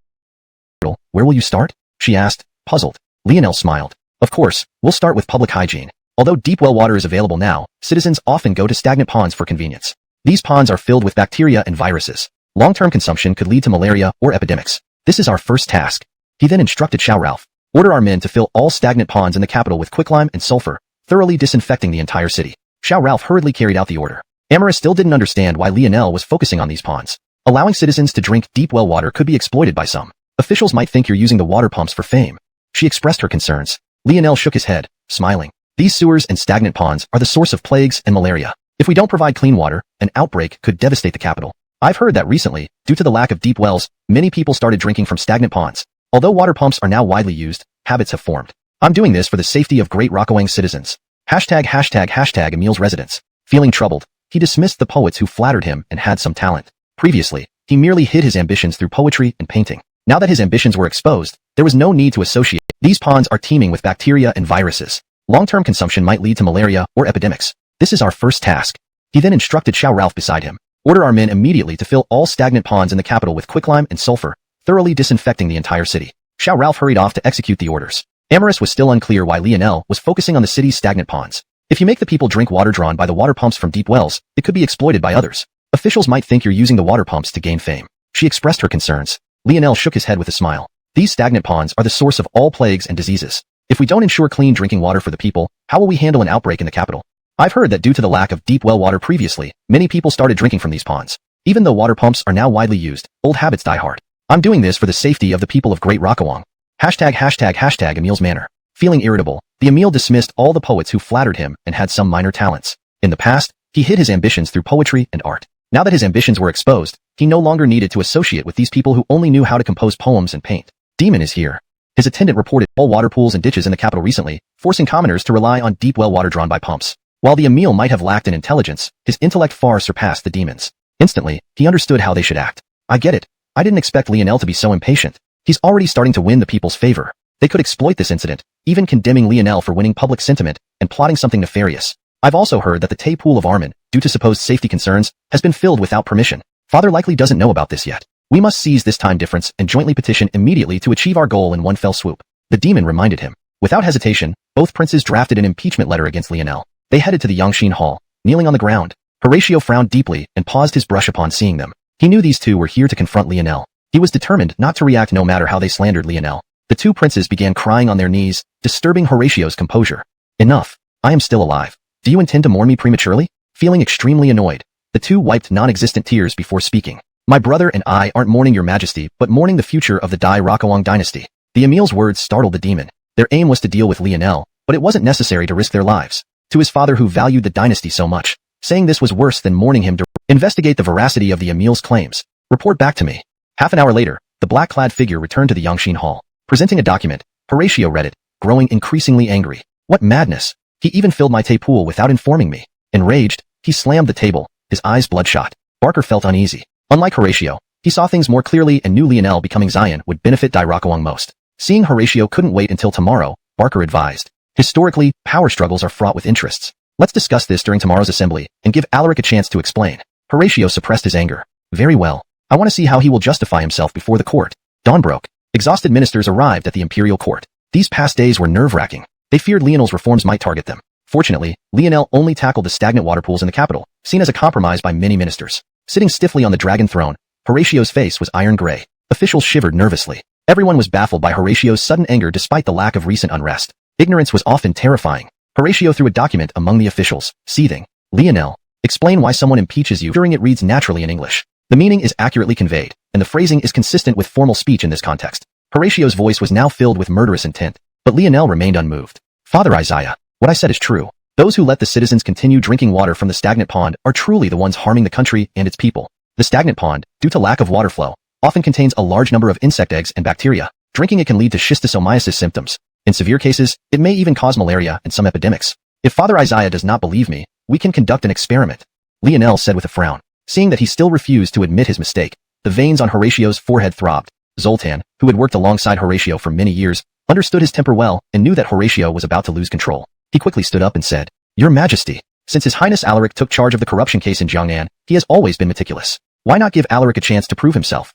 capital, where will you start? She asked, puzzled. Lionel smiled. Of course, we'll start with public hygiene. Although deep well water is available now, citizens often go to stagnant ponds for convenience. These ponds are filled with bacteria and viruses. Long-term consumption could lead to malaria or epidemics. This is our first task. He then instructed Xiao Ralph. Order our men to fill all stagnant ponds in the capital with quicklime and sulfur, thoroughly disinfecting the entire city. Xiao Ralph hurriedly carried out the order. Amara still didn't understand why Lionel was focusing on these ponds. Allowing citizens to drink deep well water could be exploited by some. Officials might think you're using the water pumps for fame. She expressed her concerns. Lionel shook his head, smiling. These sewers and stagnant ponds are the source of plagues and malaria. If we don't provide clean water, an outbreak could devastate the capital. I've heard that recently, due to the lack of deep wells, many people started drinking from stagnant ponds. Although water pumps are now widely used, habits have formed. I'm doing this for the safety of Great Rokuang citizens. ##### Emil's residence. Feeling troubled, he dismissed the poets who flattered him and had some talent. Previously, he merely hid his ambitions through poetry and painting. Now that his ambitions were exposed, there was no need to associate. These ponds are teeming with bacteria and viruses. Long-term consumption might lead to malaria or epidemics. This is our first task. He then instructed Xiao Ralph beside him. Order our men immediately to fill all stagnant ponds in the capital with quicklime and sulfur, thoroughly disinfecting the entire city. Xiao Ralph hurried off to execute the orders. Amaris was still unclear why Lionel was focusing on the city's stagnant ponds. If you make the people drink water drawn by the water pumps from deep wells, it could be exploited by others. Officials might think you're using the water pumps to gain fame. She expressed her concerns. Lionel shook his head with a smile. These stagnant ponds are the source of all plagues and diseases. If we don't ensure clean drinking water for the people, how will we handle an outbreak in the capital? I've heard that due to the lack of deep well water previously, many people started drinking from these ponds. Even though water pumps are now widely used, old habits die hard. I'm doing this for the safety of the people of Great Rokuang. #### Emil's manner. Feeling irritable, the Emil dismissed all the poets who flattered him and had some minor talents. In the past, he hid his ambitions through poetry and art. Now that his ambitions were exposed, he no longer needed to associate with these people who only knew how to compose poems and paint. Demon is here. His attendant reported all water pools and ditches in the capital recently, forcing commoners to rely on deep well water drawn by pumps. While the Emil might have lacked in intelligence, his intellect far surpassed the demons. Instantly, he understood how they should act. I get it. I didn't expect Lionel to be so impatient. He's already starting to win the people's favor. They could exploit this incident, even condemning Lionel for winning public sentiment and plotting something nefarious. I've also heard that the Tay pool of Armin, due to supposed safety concerns, has been filled without permission. Father likely doesn't know about this yet. We must seize this time difference and jointly petition immediately to achieve our goal in one fell swoop. The demon reminded him. Without hesitation, both princes drafted an impeachment letter against Lionel. They headed to the Yangxian hall, kneeling on the ground. Horatio frowned deeply and paused his brush upon seeing them. He knew these two were here to confront Lionel. He was determined not to react no matter how they slandered Lionel. The two princes began crying on their knees, disturbing Horatio's composure. Enough. I am still alive. Do you intend to mourn me prematurely? Feeling extremely annoyed, the two wiped non-existent tears before speaking. My brother and I aren't mourning your majesty, but mourning the future of the Liang Dynasty. The emil's words startled the demon. Their aim was to deal with Lionel, but it wasn't necessary to risk their lives. To his father who valued the dynasty so much, saying this was worse than mourning him. Investigate the veracity of the emil's claims. Report back to me. Half an hour later, the black-clad figure returned to the Yangxin Hall. Presenting a document, Horatio read it, growing increasingly angry. What madness! He even filled my tea pool without informing me. Enraged, he slammed the table, his eyes bloodshot. Barker felt uneasy. Unlike Horatio, he saw things more clearly and knew Lionel becoming Xiuxian would benefit Liangzhou most. Seeing Horatio couldn't wait until tomorrow, Barker advised. Historically, power struggles are fraught with interests. Let's discuss this during tomorrow's assembly and give Alaric a chance to explain. Horatio suppressed his anger. Very well. I want to see how he will justify himself before the court. Dawn broke. Exhausted ministers arrived at the imperial court. These past days were nerve-wracking. They feared Lionel's reforms might target them. Fortunately, Lionel only tackled the stagnant water pools in the capital, seen as a compromise by many ministers. Sitting stiffly on the dragon throne, Horatio's face was iron gray. Officials shivered nervously. Everyone was baffled by Horatio's sudden anger despite the lack of recent unrest. Ignorance was often terrifying. Horatio threw a document among the officials, seething. Lionel, explain why someone impeaches you. During it reads naturally in English. The meaning is accurately conveyed, and the phrasing is consistent with formal speech in this context. Horatio's voice was now filled with murderous intent, but Lionel remained unmoved. Father Isaiah, what I said is true. Those who let the citizens continue drinking water from the stagnant pond are truly the ones harming the country and its people. The stagnant pond, due to lack of water flow, often contains a large number of insect eggs and bacteria. Drinking it can lead to schistosomiasis symptoms. In severe cases, it may even cause malaria and some epidemics. If Father Isaiah does not believe me, we can conduct an experiment. Lionel said with a frown. Seeing that he still refused to admit his mistake, the veins on Horatio's forehead throbbed. Zoltan, who had worked alongside Horatio for many years, understood his temper well and knew that Horatio was about to lose control. He quickly stood up and said, Your Majesty, since His Highness Alaric took charge of the corruption case in Xiuxian, he has always been meticulous. Why not give Alaric a chance to prove himself?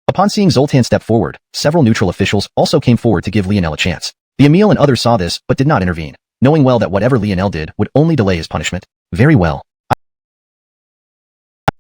Upon seeing Zoltan step forward, several neutral officials also came forward to give Lionel a chance. The emil and others saw this but did not intervene, knowing well that whatever Lionel did would only delay his punishment. Very well.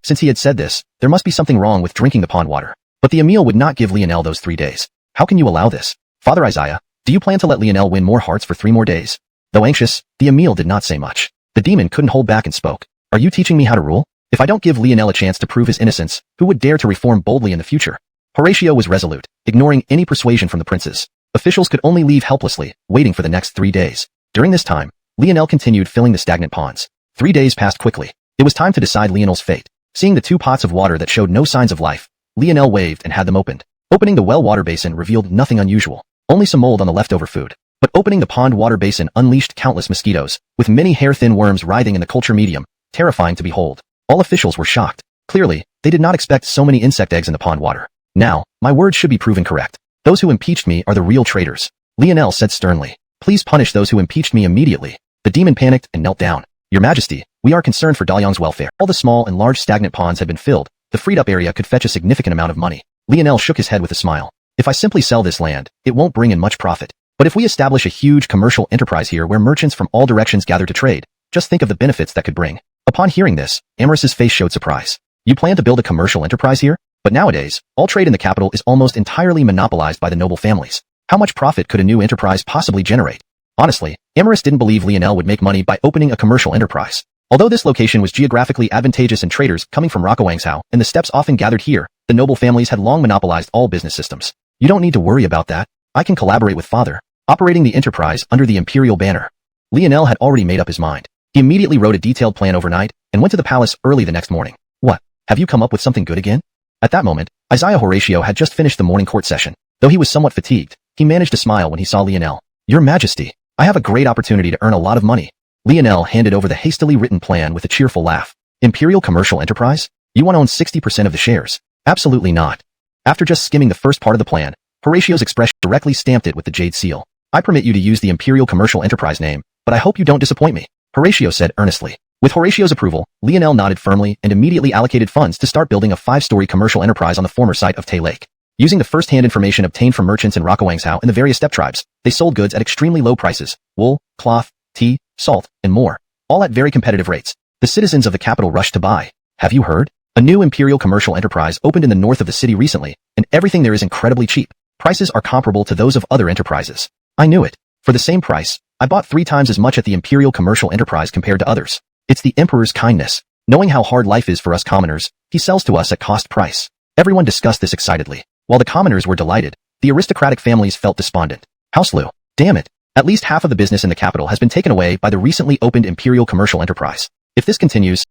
Since he had said this, there must be something wrong with drinking the pond water. But the emil would not give Lionel those 3 days. How can you allow this? Father Isaiah, do you plan to let Lionel win more hearts for 3 more days? Though anxious, the emil did not say much. The demon couldn't hold back and spoke. Are you teaching me how to rule? If I don't give Lionel a chance to prove his innocence, who would dare to reform boldly in the future? Horatio was resolute, ignoring any persuasion from the princes. Officials could only leave helplessly, waiting for the next 3 days. During this time, Lionel continued filling the stagnant ponds. 3 days passed quickly. It was time to decide Lionel's fate. Seeing the 2 pots of water that showed no signs of life, Lionel waved and had them opened. Opening the well water basin revealed nothing unusual, only some mold on the leftover food. But opening the pond water basin unleashed countless mosquitoes, with many hair-thin worms writhing in the culture medium, terrifying to behold. All officials were shocked. Clearly, they did not expect so many insect eggs in the pond water. Now, my words should be proven correct. Those who impeached me are the real traitors. Lionel said sternly. Please punish those who impeached me immediately. The demon panicked and knelt down. Your Majesty, we are concerned for Daliang's welfare. All the small and large stagnant ponds had been filled. The freed-up area could fetch a significant amount of money. Lionel shook his head with a smile. If I simply sell this land, it won't bring in much profit. But if we establish a huge commercial enterprise here where merchants from all directions gather to trade, just think of the benefits that could bring. Upon hearing this, Amaris's face showed surprise. You plan to build a commercial enterprise here? But nowadays, all trade in the capital is almost entirely monopolized by the noble families. How much profit could a new enterprise possibly generate? Honestly, Amaris didn't believe Lionel would make money by opening a commercial enterprise. Although this location was geographically advantageous and traders coming from Liangzhou and the steppes often gathered here, the noble families had long monopolized all business systems. You don't need to worry about that. I can collaborate with Father, operating the enterprise under the imperial banner. Lionel had already made up his mind. He immediately wrote a detailed plan overnight and went to the palace early the next morning. What? Have you come up with something good again? At that moment, Isaiah Horatio had just finished the morning court session. Though he was somewhat fatigued, he managed to smile when he saw Lionel. Your Majesty, I have a great opportunity to earn a lot of money. Lionel handed over the hastily written plan with a cheerful laugh. Imperial Commercial Enterprise? You want to own 60% of the shares? Absolutely not. After just skimming the first part of the plan, Horatio's expression directly stamped it with the jade seal. I permit you to use the Imperial Commercial Enterprise name, but I hope you don't disappoint me, Horatio said earnestly. With Horatio's approval, Lionel nodded firmly and immediately allocated funds to start building a 5-story commercial enterprise on the former site of Tay Lake. Using the first-hand information obtained from merchants in Liangzhou and the various steppe tribes, they sold goods at extremely low prices: wool, cloth, tea, salt, and more, all at very competitive rates. The citizens of the capital rushed to buy. Have you heard? A new Imperial Commercial Enterprise opened in the north of the city recently, and everything there is incredibly cheap. Prices are comparable to those of other enterprises. I knew it. For the same price, I bought 3 times as much at the Imperial Commercial Enterprise compared to others. It's the Emperor's kindness. Knowing how hard life is for us commoners, he sells to us at cost price. Everyone discussed this excitedly. While the commoners were delighted, the aristocratic families felt despondent. House Liu. Damn it. At least half of the business in the capital has been taken away by the recently opened imperial commercial enterprise. If this continues,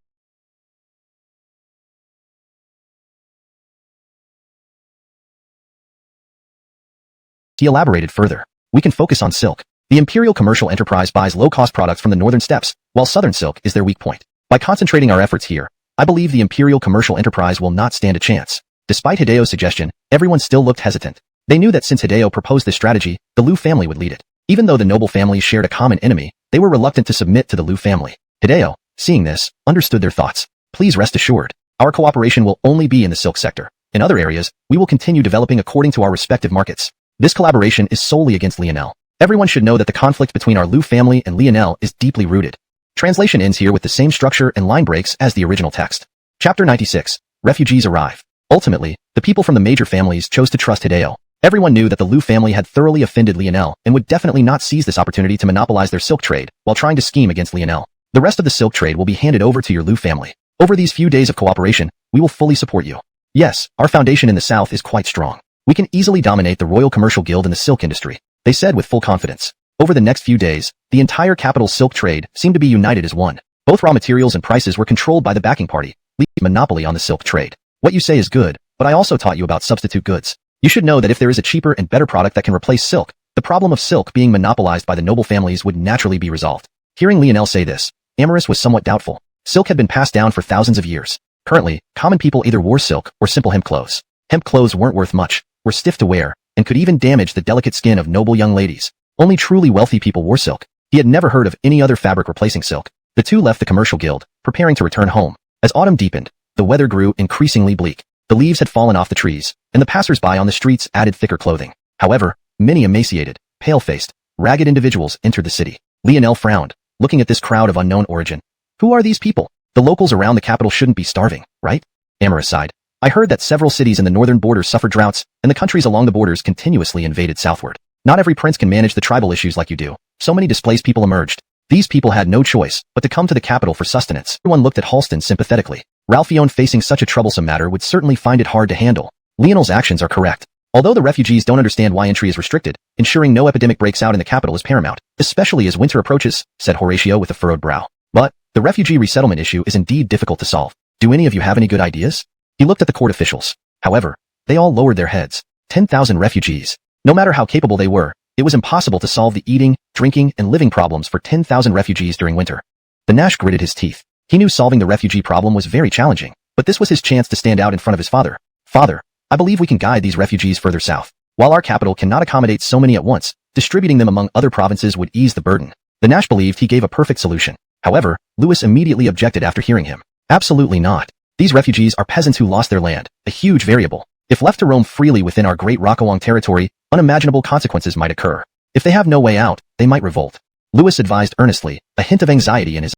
he elaborated further. We can focus on silk. The imperial commercial enterprise buys low-cost products from the northern steppes, while southern silk is their weak point. By concentrating our efforts here, I believe the imperial commercial enterprise will not stand a chance. Despite Hideo's suggestion, everyone still looked hesitant. They knew that since Hideo proposed this strategy, the Liu family would lead it. Even though the noble families shared a common enemy, they were reluctant to submit to the Liu family. Hideo, seeing this, understood their thoughts. Please rest assured, our cooperation will only be in the silk sector. In other areas, we will continue developing according to our respective markets. This collaboration is solely against Lionel. Everyone should know that the conflict between our Liu family and Lionel is deeply rooted. Translation ends here with the same structure and line breaks as the original text. Chapter 96. Refugees arrive. Ultimately, the people from the major families chose to trust Hideo. Everyone knew that the Liu family had thoroughly offended Lionel and would definitely not seize this opportunity to monopolize their silk trade while trying to scheme against Lionel. The rest of the silk trade will be handed over to your Liu family. Over these few days of cooperation, we will fully support you. Yes, our foundation in the south is quite strong. We can easily dominate the Royal Commercial Guild in the silk industry, they said with full confidence. Over the next few days, the entire capital's silk trade seemed to be united as one. Both raw materials and prices were controlled by the backing party, leaving monopoly on the silk trade. What you say is good, but I also taught you about substitute goods. You should know that if there is a cheaper and better product that can replace silk, the problem of silk being monopolized by the noble families would naturally be resolved. Hearing Lionel say this, Amorous was somewhat doubtful. Silk had been passed down for thousands of years. Currently, common people either wore silk or simple hemp clothes. Hemp clothes weren't worth much, were stiff to wear, and could even damage the delicate skin of noble young ladies. Only truly wealthy people wore silk. He had never heard of any other fabric replacing silk. The two left the commercial guild, preparing to return home. As autumn deepened, the weather grew increasingly bleak. The leaves had fallen off the trees, and the passers-by on the streets added thicker clothing. However, many emaciated, pale-faced, ragged individuals entered the city. Lionel frowned, looking at this crowd of unknown origin. Who are these people? The locals around the capital shouldn't be starving, right? Amorous sighed. I heard that several cities in the northern borders suffered droughts, and the countries along the borders continuously invaded southward. Not every prince can manage the tribal issues like you do. So many displaced people emerged. These people had no choice but to come to the capital for sustenance. Everyone looked at Halston sympathetically. Ralphion facing such a troublesome matter would certainly find it hard to handle. Lionel's actions are correct. Although the refugees don't understand why entry is restricted, ensuring no epidemic breaks out in the capital is paramount, especially as winter approaches, said Horatio with a furrowed brow. But, the refugee resettlement issue is indeed difficult to solve. Do any of you have any good ideas? He looked at the court officials. However, they all lowered their heads. 10,000 refugees. No matter how capable they were, it was impossible to solve the eating, drinking, and living problems for 10,000 refugees during winter. The Nash gritted his teeth. He knew solving the refugee problem was very challenging, but this was his chance to stand out in front of his father. Father, I believe we can guide these refugees further south. While our capital cannot accommodate so many at once, distributing them among other provinces would ease the burden. The Nash believed he gave a perfect solution. However, Lewis immediately objected after hearing him. Absolutely not. These refugees are peasants who lost their land, a huge variable. If left to roam freely within our great Rockawang territory, unimaginable consequences might occur. If they have no way out, they might revolt. Lewis advised earnestly, a hint of anxiety in his.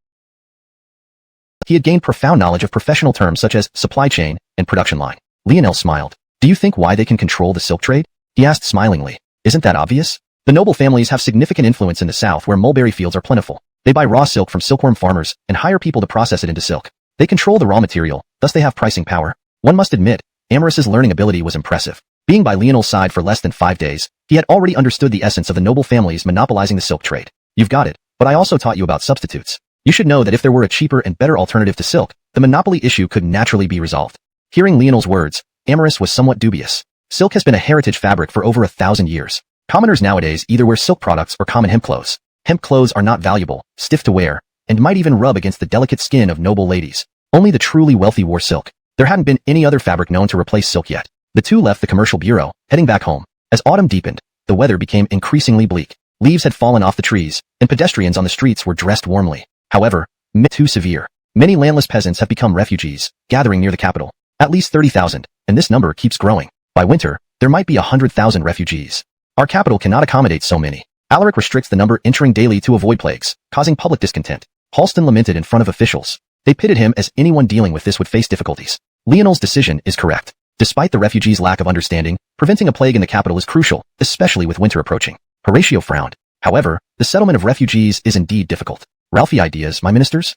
He had gained profound knowledge of professional terms such as supply chain and production line. Lionel smiled. Do you think why they can control the silk trade? He asked smilingly. Isn't that obvious? The noble families have significant influence in the south where mulberry fields are plentiful. They buy raw silk from silkworm farmers and hire people to process it into silk. They control the raw material, thus they have pricing power. One must admit, Amorous's learning ability was impressive. Being by Lionel's side for less than 5 days, he had already understood the essence of the noble families monopolizing the silk trade. You've got it, but I also taught you about substitutes. You should know that if there were a cheaper and better alternative to silk, the monopoly issue could naturally be resolved. Hearing Lionel's words, Amorous was somewhat dubious. Silk has been a heritage fabric for over 1,000 years. Commoners nowadays either wear silk products or common hemp clothes. Hemp clothes are not valuable, stiff to wear, and might even rub against the delicate skin of noble ladies. Only the truly wealthy wore silk. There hadn't been any other fabric known to replace silk yet. The two left the commercial bureau, heading back home. As autumn deepened, the weather became increasingly bleak. Leaves had fallen off the trees, and pedestrians on the streets were dressed warmly. However, too severe. Many landless peasants have become refugees, gathering near the capital. At least 30,000, and this number keeps growing. By winter, there might be 100,000 refugees. Our capital cannot accommodate so many. Alaric restricts the number entering daily to avoid plagues, causing public discontent. Halston lamented in front of officials. They pitted him as anyone dealing with this would face difficulties. Lionel's decision is correct. Despite the refugees' lack of understanding, preventing a plague in the capital is crucial, especially with winter approaching. Horatio frowned. However, the settlement of refugees is indeed difficult. Ralphie ideas, my ministers?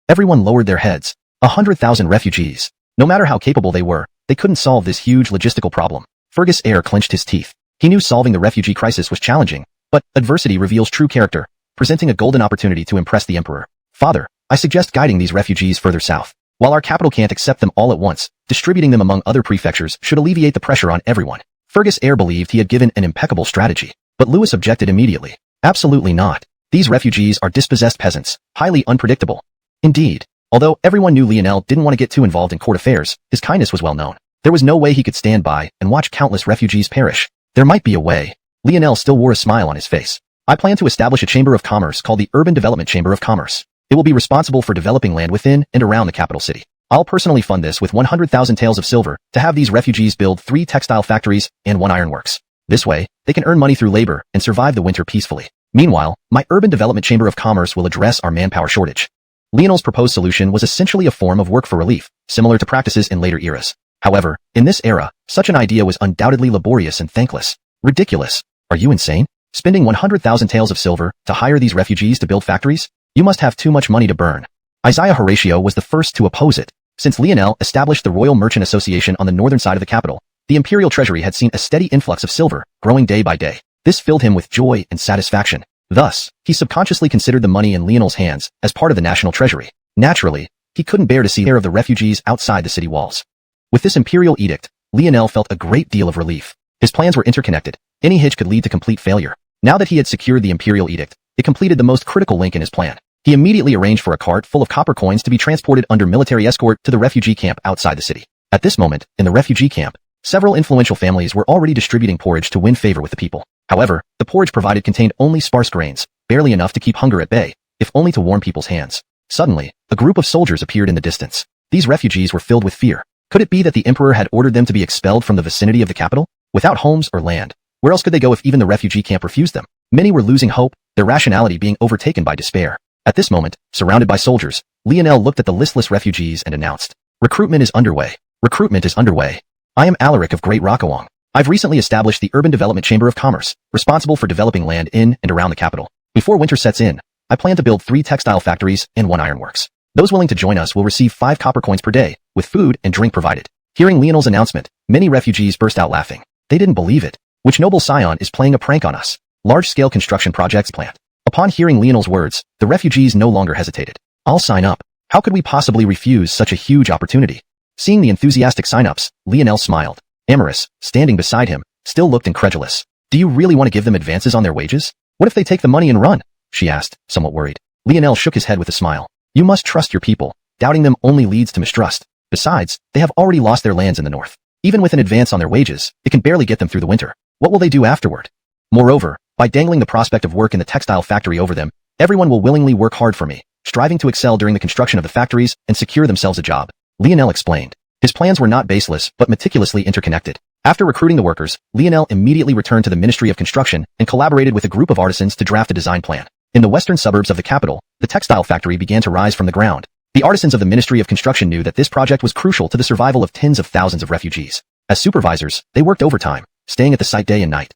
Everyone lowered their heads. 100,000 refugees. No matter how capable they were, they couldn't solve this huge logistical problem. Fergus Eyre clenched his teeth. He knew solving the refugee crisis was challenging, but adversity reveals true character, presenting a golden opportunity to impress the emperor. Father, I suggest guiding these refugees further south. While our capital can't accept them all at once, distributing them among other prefectures should alleviate the pressure on everyone. Fergus Eyre believed he had given an impeccable strategy, but Lewis objected immediately. Absolutely not. These refugees are dispossessed peasants, highly unpredictable. Indeed, although everyone knew Lionel didn't want to get too involved in court affairs, his kindness was well known. There was no way he could stand by and watch countless refugees perish. There might be a way. Lionel still wore a smile on his face. I plan to establish a chamber of commerce called the Urban Development Chamber of Commerce. It will be responsible for developing land within and around the capital city. I'll personally fund this with 100,000 taels of silver to have these refugees build 3 textile factories and 1 ironworks. This way, they can earn money through labor and survive the winter peacefully. Meanwhile, my Urban Development Chamber of Commerce will address our manpower shortage. Lionel's proposed solution was essentially a form of work for relief, similar to practices in later eras. However, in this era, such an idea was undoubtedly laborious and thankless. Ridiculous. Are you insane? Spending 100,000 taels of silver to hire these refugees to build factories? You must have too much money to burn. Isaiah Horatio was the first to oppose it. Since Lionel established the Royal Merchant Association on the northern side of the capital, the imperial treasury had seen a steady influx of silver, growing day by day. This filled him with joy and satisfaction. Thus, he subconsciously considered the money in Lionel's hands as part of the national treasury. Naturally, he couldn't bear to see care of the refugees outside the city walls. With this imperial edict, Lionel felt a great deal of relief. His plans were interconnected. Any hitch could lead to complete failure. Now that he had secured the imperial edict, it completed the most critical link in his plan. He immediately arranged for a cart full of copper coins to be transported under military escort to the refugee camp outside the city. At this moment, in the refugee camp, several influential families were already distributing porridge to win favor with the people. However, the porridge provided contained only sparse grains, barely enough to keep hunger at bay, if only to warm people's hands. Suddenly, a group of soldiers appeared in the distance. These refugees were filled with fear. Could it be that the emperor had ordered them to be expelled from the vicinity of the capital? Without homes or land, where else could they go if even the refugee camp refused them? Many were losing hope, their rationality being overtaken by despair. At this moment, surrounded by soldiers, Lionel looked at the listless refugees and announced, "Recruitment is underway. Recruitment is underway. I am Alaric of Great Liang. I've recently established the Urban Development Chamber of Commerce, responsible for developing land in and around the capital. Before winter sets in, I plan to build 3 textile factories and 1 ironworks. Those willing to join us will receive 5 copper coins per day, with food and drink provided." Hearing Lionel's announcement, many refugees burst out laughing. They didn't believe it. Which noble scion is playing a prank on us? Large-scale construction projects planned. Upon hearing Lionel's words, the refugees no longer hesitated. I'll sign up. How could we possibly refuse such a huge opportunity? Seeing the enthusiastic sign-ups, Lionel smiled. Amaris, standing beside him, still looked incredulous. Do you really want to give them advances on their wages? What if they take the money and run? She asked, somewhat worried. Lionel shook his head with a smile. You must trust your people. Doubting them only leads to mistrust. Besides, they have already lost their lands in the north. Even with an advance on their wages, it can barely get them through the winter. What will they do afterward? Moreover, by dangling the prospect of work in the textile factory over them, everyone will willingly work hard for me, striving to excel during the construction of the factories and secure themselves a job. Lionel explained. His plans were not baseless, but meticulously interconnected. After recruiting the workers, Lionel immediately returned to the Ministry of Construction and collaborated with a group of artisans to draft a design plan. In the western suburbs of the capital, the textile factory began to rise from the ground. The artisans of the Ministry of Construction knew that this project was crucial to the survival of tens of thousands of refugees. As supervisors, they worked overtime, staying at the site day and night.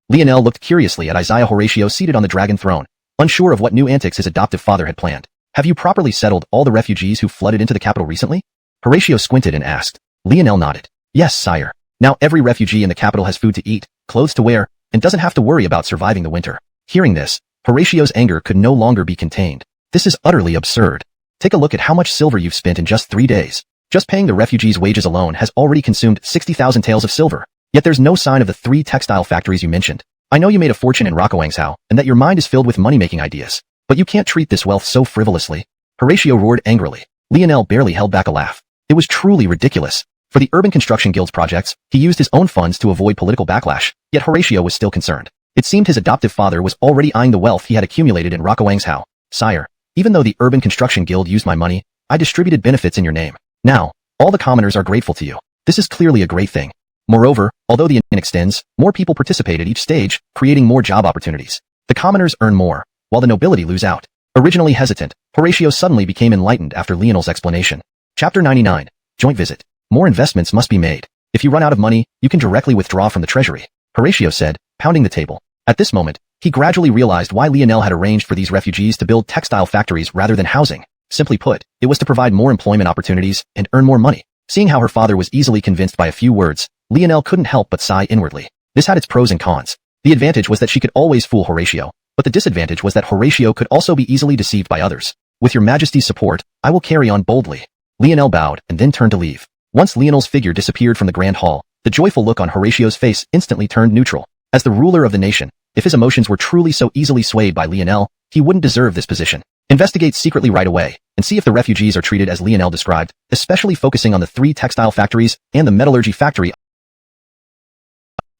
Lionel looked curiously at Isaiah Horatio seated on the dragon throne, unsure of what new antics his adoptive father had planned. Have you properly settled all the refugees who flooded into the capital recently? Horatio squinted and asked. Lionel nodded. Yes, sire. Now every refugee in the capital has food to eat, clothes to wear, and doesn't have to worry about surviving the winter. Hearing this, Horatio's anger could no longer be contained. This is utterly absurd. Take a look at how much silver you've spent in just 3 days. Just paying the refugees' wages alone has already consumed 60,000 taels of silver. Yet there's no sign of the 3 textile factories you mentioned. I know you made a fortune in Xuanhuan, and that your mind is filled with money-making ideas. But you can't treat this wealth so frivolously. Horatio roared angrily. Lionel barely held back a laugh. It was truly ridiculous. For the Urban Construction Guild's projects, he used his own funds to avoid political backlash, yet Horatio was still concerned. It seemed his adoptive father was already eyeing the wealth he had accumulated in Xuanhuan. Sire, even though the Urban Construction Guild used my money, I distributed benefits in your name. Now, all the commoners are grateful to you. This is clearly a great thing. Moreover, although the union extends, more people participate at each stage, creating more job opportunities. The commoners earn more, while the nobility lose out. Originally hesitant, Horatio suddenly became enlightened after Lionel's explanation. Chapter 99. Joint Visit. More investments must be made. If you run out of money, you can directly withdraw from the treasury, Horatio said, pounding the table. At this moment, he gradually realized why Lionel had arranged for these refugees to build textile factories rather than housing. Simply put, it was to provide more employment opportunities and earn more money. Seeing how her father was easily convinced by a few words, Lionel couldn't help but sigh inwardly. This had its pros and cons. The advantage was that she could always fool Horatio, but the disadvantage was that Horatio could also be easily deceived by others. With your majesty's support, I will carry on boldly. Lionel bowed and then turned to leave. Once Lionel's figure disappeared from the grand hall, the joyful look on Horatio's face instantly turned neutral. As the ruler of the nation, if his emotions were truly so easily swayed by Lionel, he wouldn't deserve this position. Investigate secretly right away, and see if the refugees are treated as Lionel described, especially focusing on the 3 textile factories and the metallurgy factory.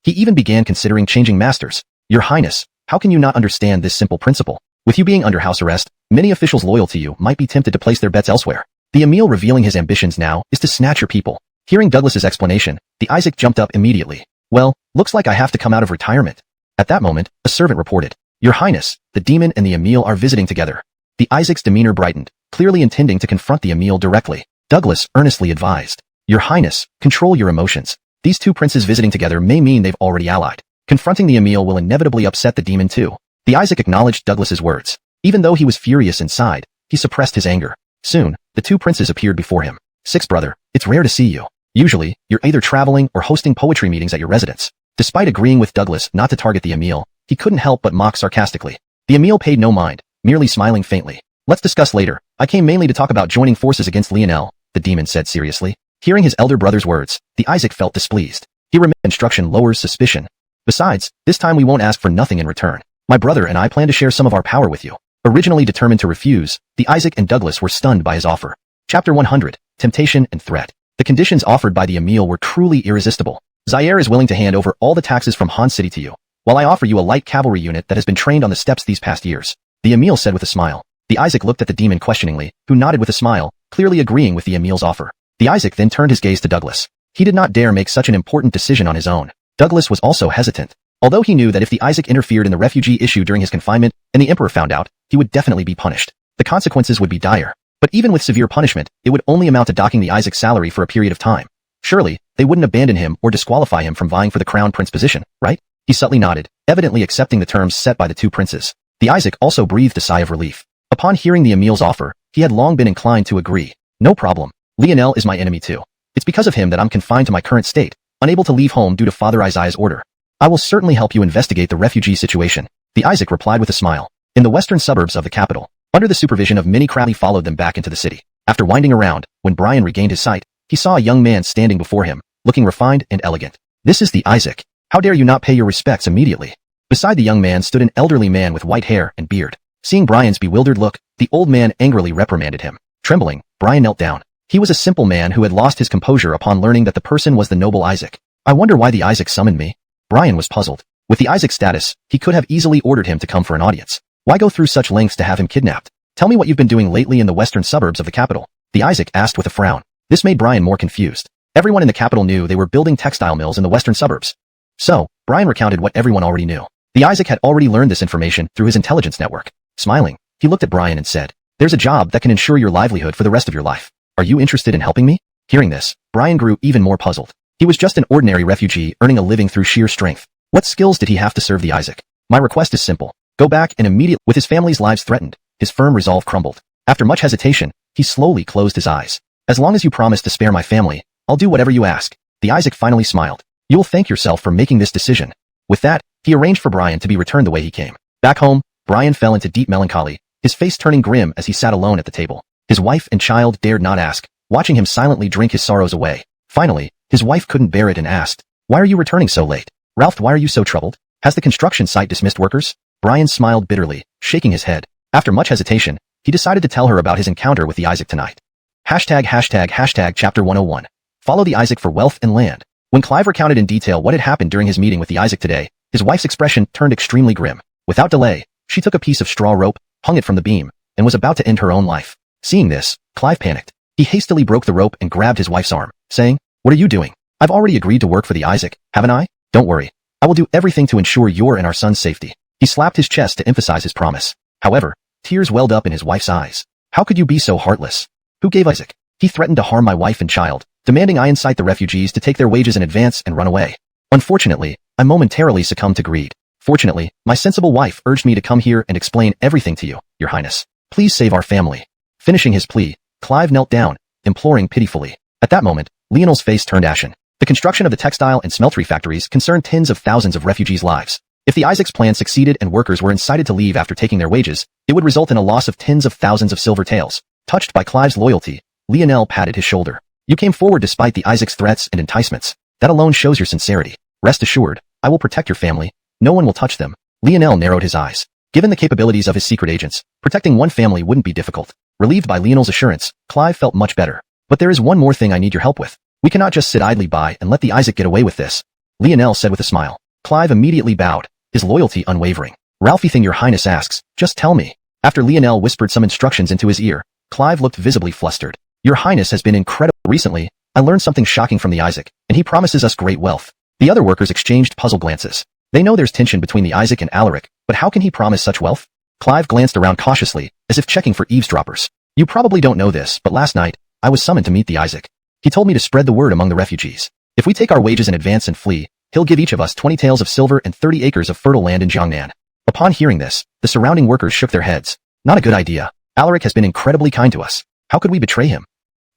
He even began considering changing masters. Your Highness, how can you not understand this simple principle? With you being under house arrest, many officials loyal to you might be tempted to place their bets elsewhere. The Emil revealing his ambitions now is to snatch your people. Hearing Douglas's explanation, the Isaac jumped up immediately. Well, looks like I have to come out of retirement. At that moment, a servant reported, Your Highness, the demon and the Emil are visiting together. The Isaac's demeanor brightened, clearly intending to confront the Emil directly. Douglas earnestly advised, Your Highness, control your emotions. These 2 princes visiting together may mean they've already allied. Confronting the Emil will inevitably upset the demon too. The Isaac acknowledged Douglas's words. Even though he was furious inside, he suppressed his anger. Soon, the 2 princes appeared before him. Six brother, it's rare to see you. Usually, you're either traveling or hosting poetry meetings at your residence. Despite agreeing with Douglas not to target the Emil, he couldn't help but mock sarcastically. The Emil paid no mind, merely smiling faintly. Let's discuss later. I came mainly to talk about joining forces against Lionel, the demon said seriously. Hearing his elder brother's words, the Isaac felt displeased. He remembered instruction lowers suspicion. Besides, this time we won't ask for nothing in return. My brother and I plan to share some of our power with you. Originally determined to refuse, the Isaac and Douglas were stunned by his offer. Chapter 100, Temptation and Threat. The conditions offered by the Emil were truly irresistible. Zaire is willing to hand over all the taxes from Han City to you, while I offer you a light cavalry unit that has been trained on the steppes these past years. The Emil said with a smile. The Isaac looked at the demon questioningly, who nodded with a smile, clearly agreeing with the Emil's offer. The Isaac then turned his gaze to Douglas. He did not dare make such an important decision on his own. Douglas was also hesitant. Although he knew that if the Isaac interfered in the refugee issue during his confinement and the Emperor found out, he would definitely be punished. The consequences would be dire. But even with severe punishment, it would only amount to docking the Isaac's salary for a period of time. Surely, they wouldn't abandon him or disqualify him from vying for the crown prince position, right? He subtly nodded, evidently accepting the terms set by the 2 princes. The Isaac also breathed a sigh of relief. Upon hearing the Emil's offer, he had long been inclined to agree. No problem. Lionel is my enemy too. It's because of him that I'm confined to my current state, unable to leave home due to Father Isaiah's order. I will certainly help you investigate the refugee situation. The Isaac replied with a smile. In the western suburbs of the capital, under the supervision of many crowds, followed them back into the city. After winding around, when Brian regained his sight, he saw a young man standing before him, looking refined and elegant. This is the Isaac. How dare you not pay your respects immediately? Beside the young man stood an elderly man with white hair and beard. Seeing Brian's bewildered look, the old man angrily reprimanded him. Trembling, Brian knelt down. He was a simple man who had lost his composure upon learning that the person was the noble Isaac. I wonder why the Isaac summoned me? Brian was puzzled. With the Isaac status, he could have easily ordered him to come for an audience. Why go through such lengths to have him kidnapped? Tell me what you've been doing lately in the western suburbs of the capital. The Isaac asked with a frown. This made Brian more confused. Everyone in the capital knew they were building textile mills in the western suburbs. So, Brian recounted what everyone already knew. The Isaac had already learned this information through his intelligence network. Smiling, he looked at Brian and said, There's a job that can ensure your livelihood for the rest of your life. Are you interested in helping me? Hearing this, Brian grew even more puzzled. He was just an ordinary refugee earning a living through sheer strength. What skills did he have to serve the Isaac? My request is simple. Go back and immediately. With his family's lives threatened, his firm resolve crumbled. After much hesitation, he slowly closed his eyes. As long as you promise to spare my family, I'll do whatever you ask. The Isaac finally smiled. You will thank yourself for making this decision. With that, he arranged for Brian to be returned the way he came. Back home, Brian fell into deep melancholy, his face turning grim as he sat alone at the table. His wife and child dared not ask, watching him silently drink his sorrows away. Finally, his wife couldn't bear it and asked, Why are you returning so late? Ralph, why are you so troubled? Has the construction site dismissed workers? Brian smiled bitterly, shaking his head. After much hesitation, he decided to tell her about his encounter with the Isaac tonight. ##### Chapter 101. Follow the Isaac for wealth and land. When Clive recounted in detail what had happened during his meeting with the Isaac today, his wife's expression turned extremely grim. Without delay, she took a piece of straw rope, hung it from the beam, and was about to end her own life. Seeing this, Clive panicked. He hastily broke the rope and grabbed his wife's arm, saying, What are you doing? I've already agreed to work for the Isaac, haven't I? Don't worry. I will do everything to ensure your and our son's safety. He slapped his chest to emphasize his promise. However, tears welled up in his wife's eyes. How could you be so heartless? Who gave Isaac? He threatened to harm my wife and child, demanding I incite the refugees to take their wages in advance and run away. Unfortunately, I momentarily succumbed to greed. Fortunately, my sensible wife urged me to come here and explain everything to you, Your Highness. Please save our family. Finishing his plea, Clive knelt down, imploring pitifully. At that moment, Lionel's face turned ashen. The construction of the textile and smeltery factories concerned tens of thousands of refugees' lives. If the Isaac's plan succeeded and workers were incited to leave after taking their wages, it would result in a loss of tens of thousands of silver taels. Touched by Clive's loyalty, Lionel patted his shoulder. You came forward despite the Isaac's threats and enticements. That alone shows your sincerity. Rest assured, I will protect your family. No one will touch them. Lionel narrowed his eyes. Given the capabilities of his secret agents, protecting one family wouldn't be difficult. Relieved by Lionel's assurance, Clive felt much better. But there is one more thing I need your help with. We cannot just sit idly by and let the Isaac get away with this, Lionel said with a smile. Clive immediately bowed, his loyalty unwavering. Ralphie thing your highness asks, just tell me. After Lionel whispered some instructions into his ear, Clive looked visibly flustered. Your highness has been incredible. Recently, I learned something shocking from the Isaac, and he promises us great wealth. The other workers exchanged puzzled glances. They know there's tension between the Isaac and Alaric, but how can he promise such wealth? Clive glanced around cautiously, as if checking for eavesdroppers. You probably don't know this, but last night, I was summoned to meet the Isaac. He told me to spread the word among the refugees. If we take our wages in advance and flee, he'll give each of us 20 taels of silver and 30 acres of fertile land in Xiuxian. Upon hearing this, the surrounding workers shook their heads. Not a good idea. Alaric has been incredibly kind to us. How could we betray him?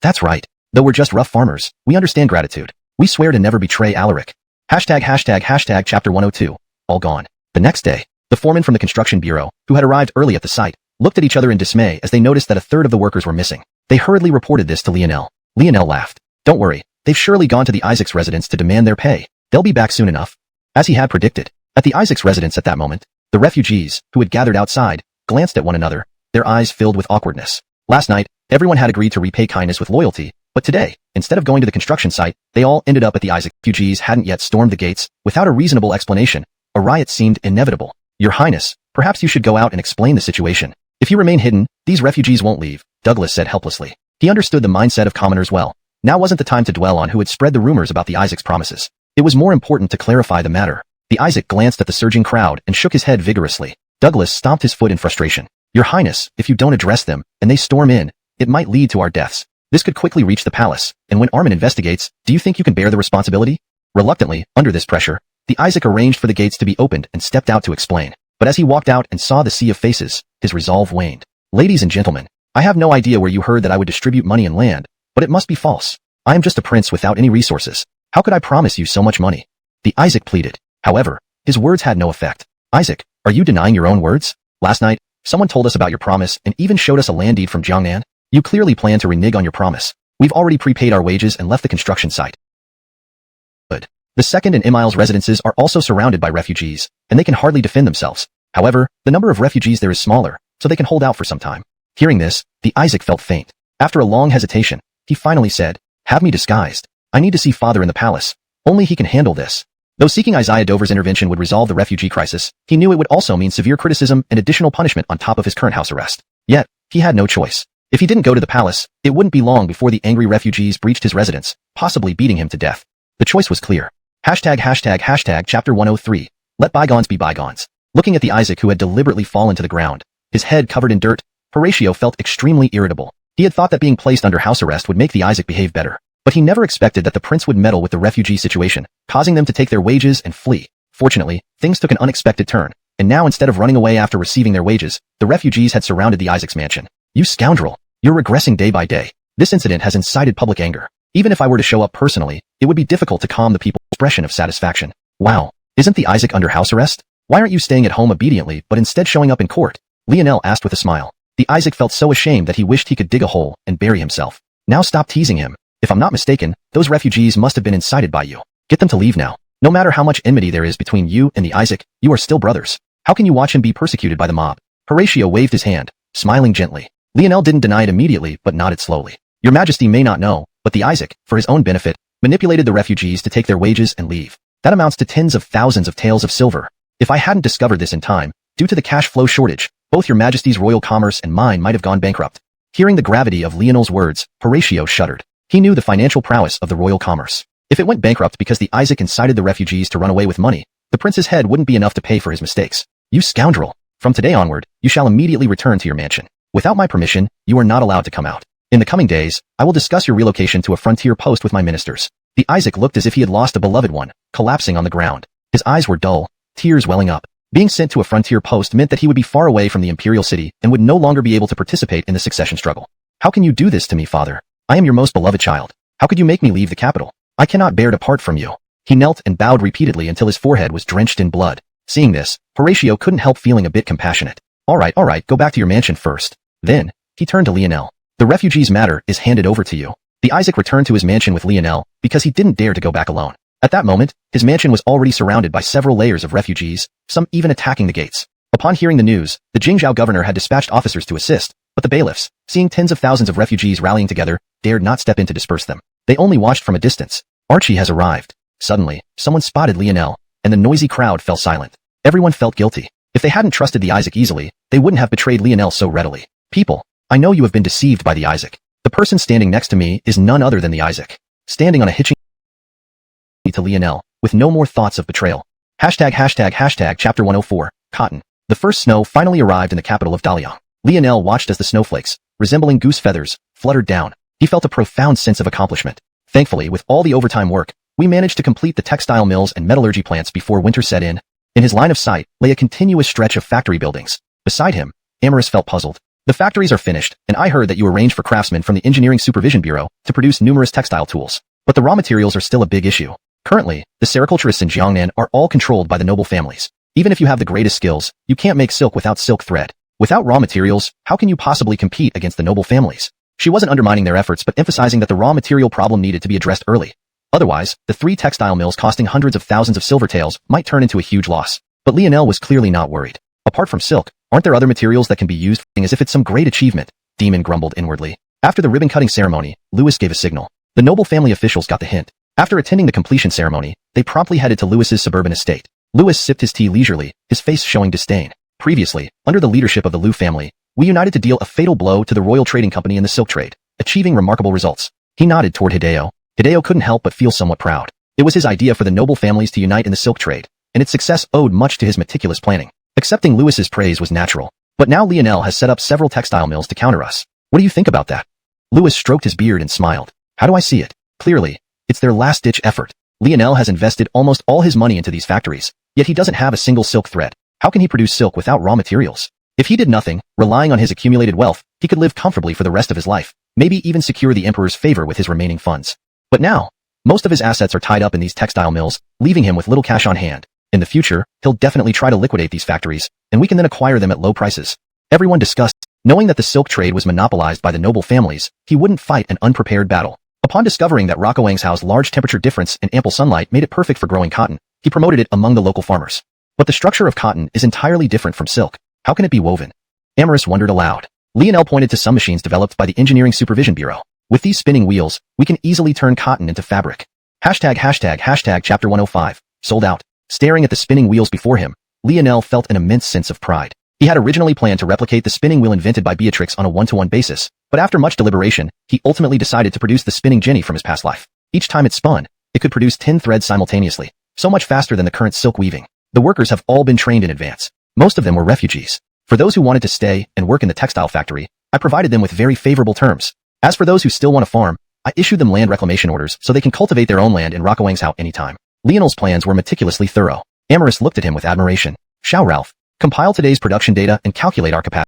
That's right. Though we're just rough farmers, we understand gratitude. We swear to never betray Alaric. ####Chapter 102. All gone. The next day, the foreman from the construction bureau, who had arrived early at the site, looked at each other in dismay as they noticed that a third of the workers were missing. They hurriedly reported this to Lionel. Lionel laughed. Don't worry, they've surely gone to the Isaac's residence to demand their pay. They'll be back soon enough. As he had predicted, at the Isaac's residence at that moment, the refugees, who had gathered outside, glanced at one another, their eyes filled with awkwardness. Last night, everyone had agreed to repay kindness with loyalty, but today, instead of going to the construction site, they all ended up at the Isaac. Refugees hadn't yet stormed the gates. Without a reasonable explanation, a riot seemed inevitable. Your Highness, perhaps you should go out and explain the situation. If you remain hidden, these refugees won't leave, Douglas said helplessly. He understood the mindset of commoners well. Now wasn't the time to dwell on who had spread the rumors about the Isaac's promises. It was more important to clarify the matter. The Isaac glanced at the surging crowd and shook his head vigorously. Douglas stomped his foot in frustration. Your Highness, if you don't address them, and they storm in, it might lead to our deaths. This could quickly reach the palace, and when Armin investigates, do you think you can bear the responsibility? Reluctantly, under this pressure, the Isaac arranged for the gates to be opened and stepped out to explain. But as he walked out and saw the sea of faces, his resolve waned. Ladies and gentlemen, I have no idea where you heard that I would distribute money and land, but it must be false. I am just a prince without any resources. How could I promise you so much money? The Isaac pleaded. However, his words had no effect. Isaac, are you denying your own words? Last night, someone told us about your promise and even showed us a land deed from Xiuxian. You clearly plan to renege on your promise. We've already prepaid our wages and left the construction site. Good. The second and Emile's residences are also surrounded by refugees, and they can hardly defend themselves. However, the number of refugees there is smaller, so they can hold out for some time. Hearing this, the Isaac felt faint. After a long hesitation, he finally said, have me disguised. I need to see father in the palace. Only he can handle this. Though seeking Isaiah Dover's intervention would resolve the refugee crisis, he knew it would also mean severe criticism and additional punishment on top of his current house arrest. Yet, he had no choice. If he didn't go to the palace, it wouldn't be long before the angry refugees breached his residence, possibly beating him to death. The choice was clear. Chapter 103. Let bygones be bygones. Looking at the Isaac who had deliberately fallen to the ground, his head covered in dirt, Horatio felt extremely irritable. He had thought that being placed under house arrest would make the Isaac behave better. But he never expected that the prince would meddle with the refugee situation, causing them to take their wages and flee. Fortunately, things took an unexpected turn, and now instead of running away after receiving their wages, the refugees had surrounded the Isaac's mansion. You scoundrel! You're regressing day by day. This incident has incited public anger. Even if I were to show up personally, it would be difficult to calm the people's expression of satisfaction. Wow, isn't the Isaac under house arrest? Why aren't you staying at home obediently but instead showing up in court? Lionel asked with a smile. The Isaac felt so ashamed that he wished he could dig a hole and bury himself. Now stop teasing him. If I'm not mistaken, those refugees must have been incited by you. Get them to leave now. No matter how much enmity there is between you and the Isaac, you are still brothers. How can you watch him be persecuted by the mob? Horatio waved his hand, smiling gently. Lionel didn't deny it immediately but nodded slowly. Your Majesty may not know, but the Isaac, for his own benefit, manipulated the refugees to take their wages and leave. That amounts to tens of thousands of taels of silver. If I hadn't discovered this in time, due to the cash flow shortage, both your Majesty's royal commerce and mine might have gone bankrupt. Hearing the gravity of Lionel's words, Horatio shuddered. He knew the financial prowess of the royal commerce. If it went bankrupt because the Isaac incited the refugees to run away with money, the prince's head wouldn't be enough to pay for his mistakes. You scoundrel! From today onward, you shall immediately return to your mansion. Without my permission, you are not allowed to come out. In the coming days, I will discuss your relocation to a frontier post with my ministers. The Isaac looked as if he had lost a beloved one, collapsing on the ground. His eyes were dull, tears welling up. Being sent to a frontier post meant that he would be far away from the imperial city and would no longer be able to participate in the succession struggle. How can you do this to me, father? I am your most beloved child. How could you make me leave the capital? I cannot bear to part from you. He knelt and bowed repeatedly until his forehead was drenched in blood. Seeing this, Horatio couldn't help feeling a bit compassionate. All right, go back to your mansion first. Then, he turned to Lionel. The refugees' matter is handed over to you. The Isaac returned to his mansion with Lionel because he didn't dare to go back alone. At that moment, his mansion was already surrounded by several layers of refugees, some even attacking the gates. Upon hearing the news, the Jingzhou governor had dispatched officers to assist, but the bailiffs, seeing tens of thousands of refugees rallying together, dared not step in to disperse them. They only watched from a distance. Archie has arrived. Suddenly, someone spotted Lionel, and the noisy crowd fell silent. Everyone felt guilty. If they hadn't trusted the Isaac easily, they wouldn't have betrayed Lionel so readily. People, I know you have been deceived by the Isaac. The person standing next to me is none other than the Isaac. Standing on a hitching to Lionel, with no more thoughts of betrayal. Hashtag chapter 104, Cotton. The first snow finally arrived in the capital of Daliang. Lionel watched as the snowflakes, resembling goose feathers, fluttered down. He felt a profound sense of accomplishment. Thankfully, with all the overtime work, we managed to complete the textile mills and metallurgy plants before winter set in. In his line of sight lay a continuous stretch of factory buildings. Beside him, Amaris felt puzzled. The factories are finished, and I heard that you arranged for craftsmen from the Engineering Supervision Bureau to produce numerous textile tools. But the raw materials are still a big issue. Currently, the sericulturists in Xiuxian are all controlled by the noble families. Even if you have the greatest skills, you can't make silk without silk thread. Without raw materials, how can you possibly compete against the noble families? She wasn't undermining their efforts but emphasizing that the raw material problem needed to be addressed early. Otherwise, the 3 textile mills costing hundreds of thousands of silver taels might turn into a huge loss. But Lionel was clearly not worried. Apart from silk, aren't there other materials that can be used? As if it's some great achievement, Demon grumbled inwardly. After the ribbon-cutting ceremony, Louis gave a signal. The noble family officials got the hint. After attending the completion ceremony, they promptly headed to Louis's suburban estate. Louis sipped his tea leisurely, his face showing disdain. Previously, under the leadership of the Liu family, we united to deal a fatal blow to the royal trading company in the silk trade, achieving remarkable results. He nodded toward Hideo. Hideo couldn't help but feel somewhat proud. It was his idea for the noble families to unite in the silk trade, and its success owed much to his meticulous planning. Accepting Louis's praise was natural. But now Lionel has set up several textile mills to counter us. What do you think about that? Louis stroked his beard and smiled. How do I see it? Clearly, it's their last-ditch effort. Lionel has invested almost all his money into these factories, yet he doesn't have a single silk thread. How can he produce silk without raw materials? If he did nothing, relying on his accumulated wealth, he could live comfortably for the rest of his life, maybe even secure the emperor's favor with his remaining funds. But now, most of his assets are tied up in these textile mills, leaving him with little cash on hand. In the future, he'll definitely try to liquidate these factories, and we can then acquire them at low prices. Everyone discussed, knowing that the silk trade was monopolized by the noble families, he wouldn't fight an unprepared battle. Upon discovering that Xuanhuan's large temperature difference and ample sunlight made it perfect for growing cotton, he promoted it among the local farmers. But the structure of cotton is entirely different from silk. How can it be woven? Amaris wondered aloud. Lionel pointed to some machines developed by the Engineering Supervision Bureau. With these spinning wheels, we can easily turn cotton into fabric. Hashtag chapter 105, sold out. Staring at the spinning wheels before him, Lionel felt an immense sense of pride. He had originally planned to replicate the spinning wheel invented by Beatrix on a one-to-one basis, but after much deliberation, he ultimately decided to produce the spinning jenny from his past life. Each time it spun, it could produce 10 threads simultaneously, so much faster than the current silk weaving. The workers have all been trained in advance. Most of them were refugees. For those who wanted to stay and work in the textile factory, I provided them with very favorable terms. As for those who still want to farm, I issued them land reclamation orders so they can cultivate their own land in Xuanhuan anytime. Lionel's plans were meticulously thorough. Amaris looked at him with admiration. Xiao Ralph, compile today's production data and calculate our capacity.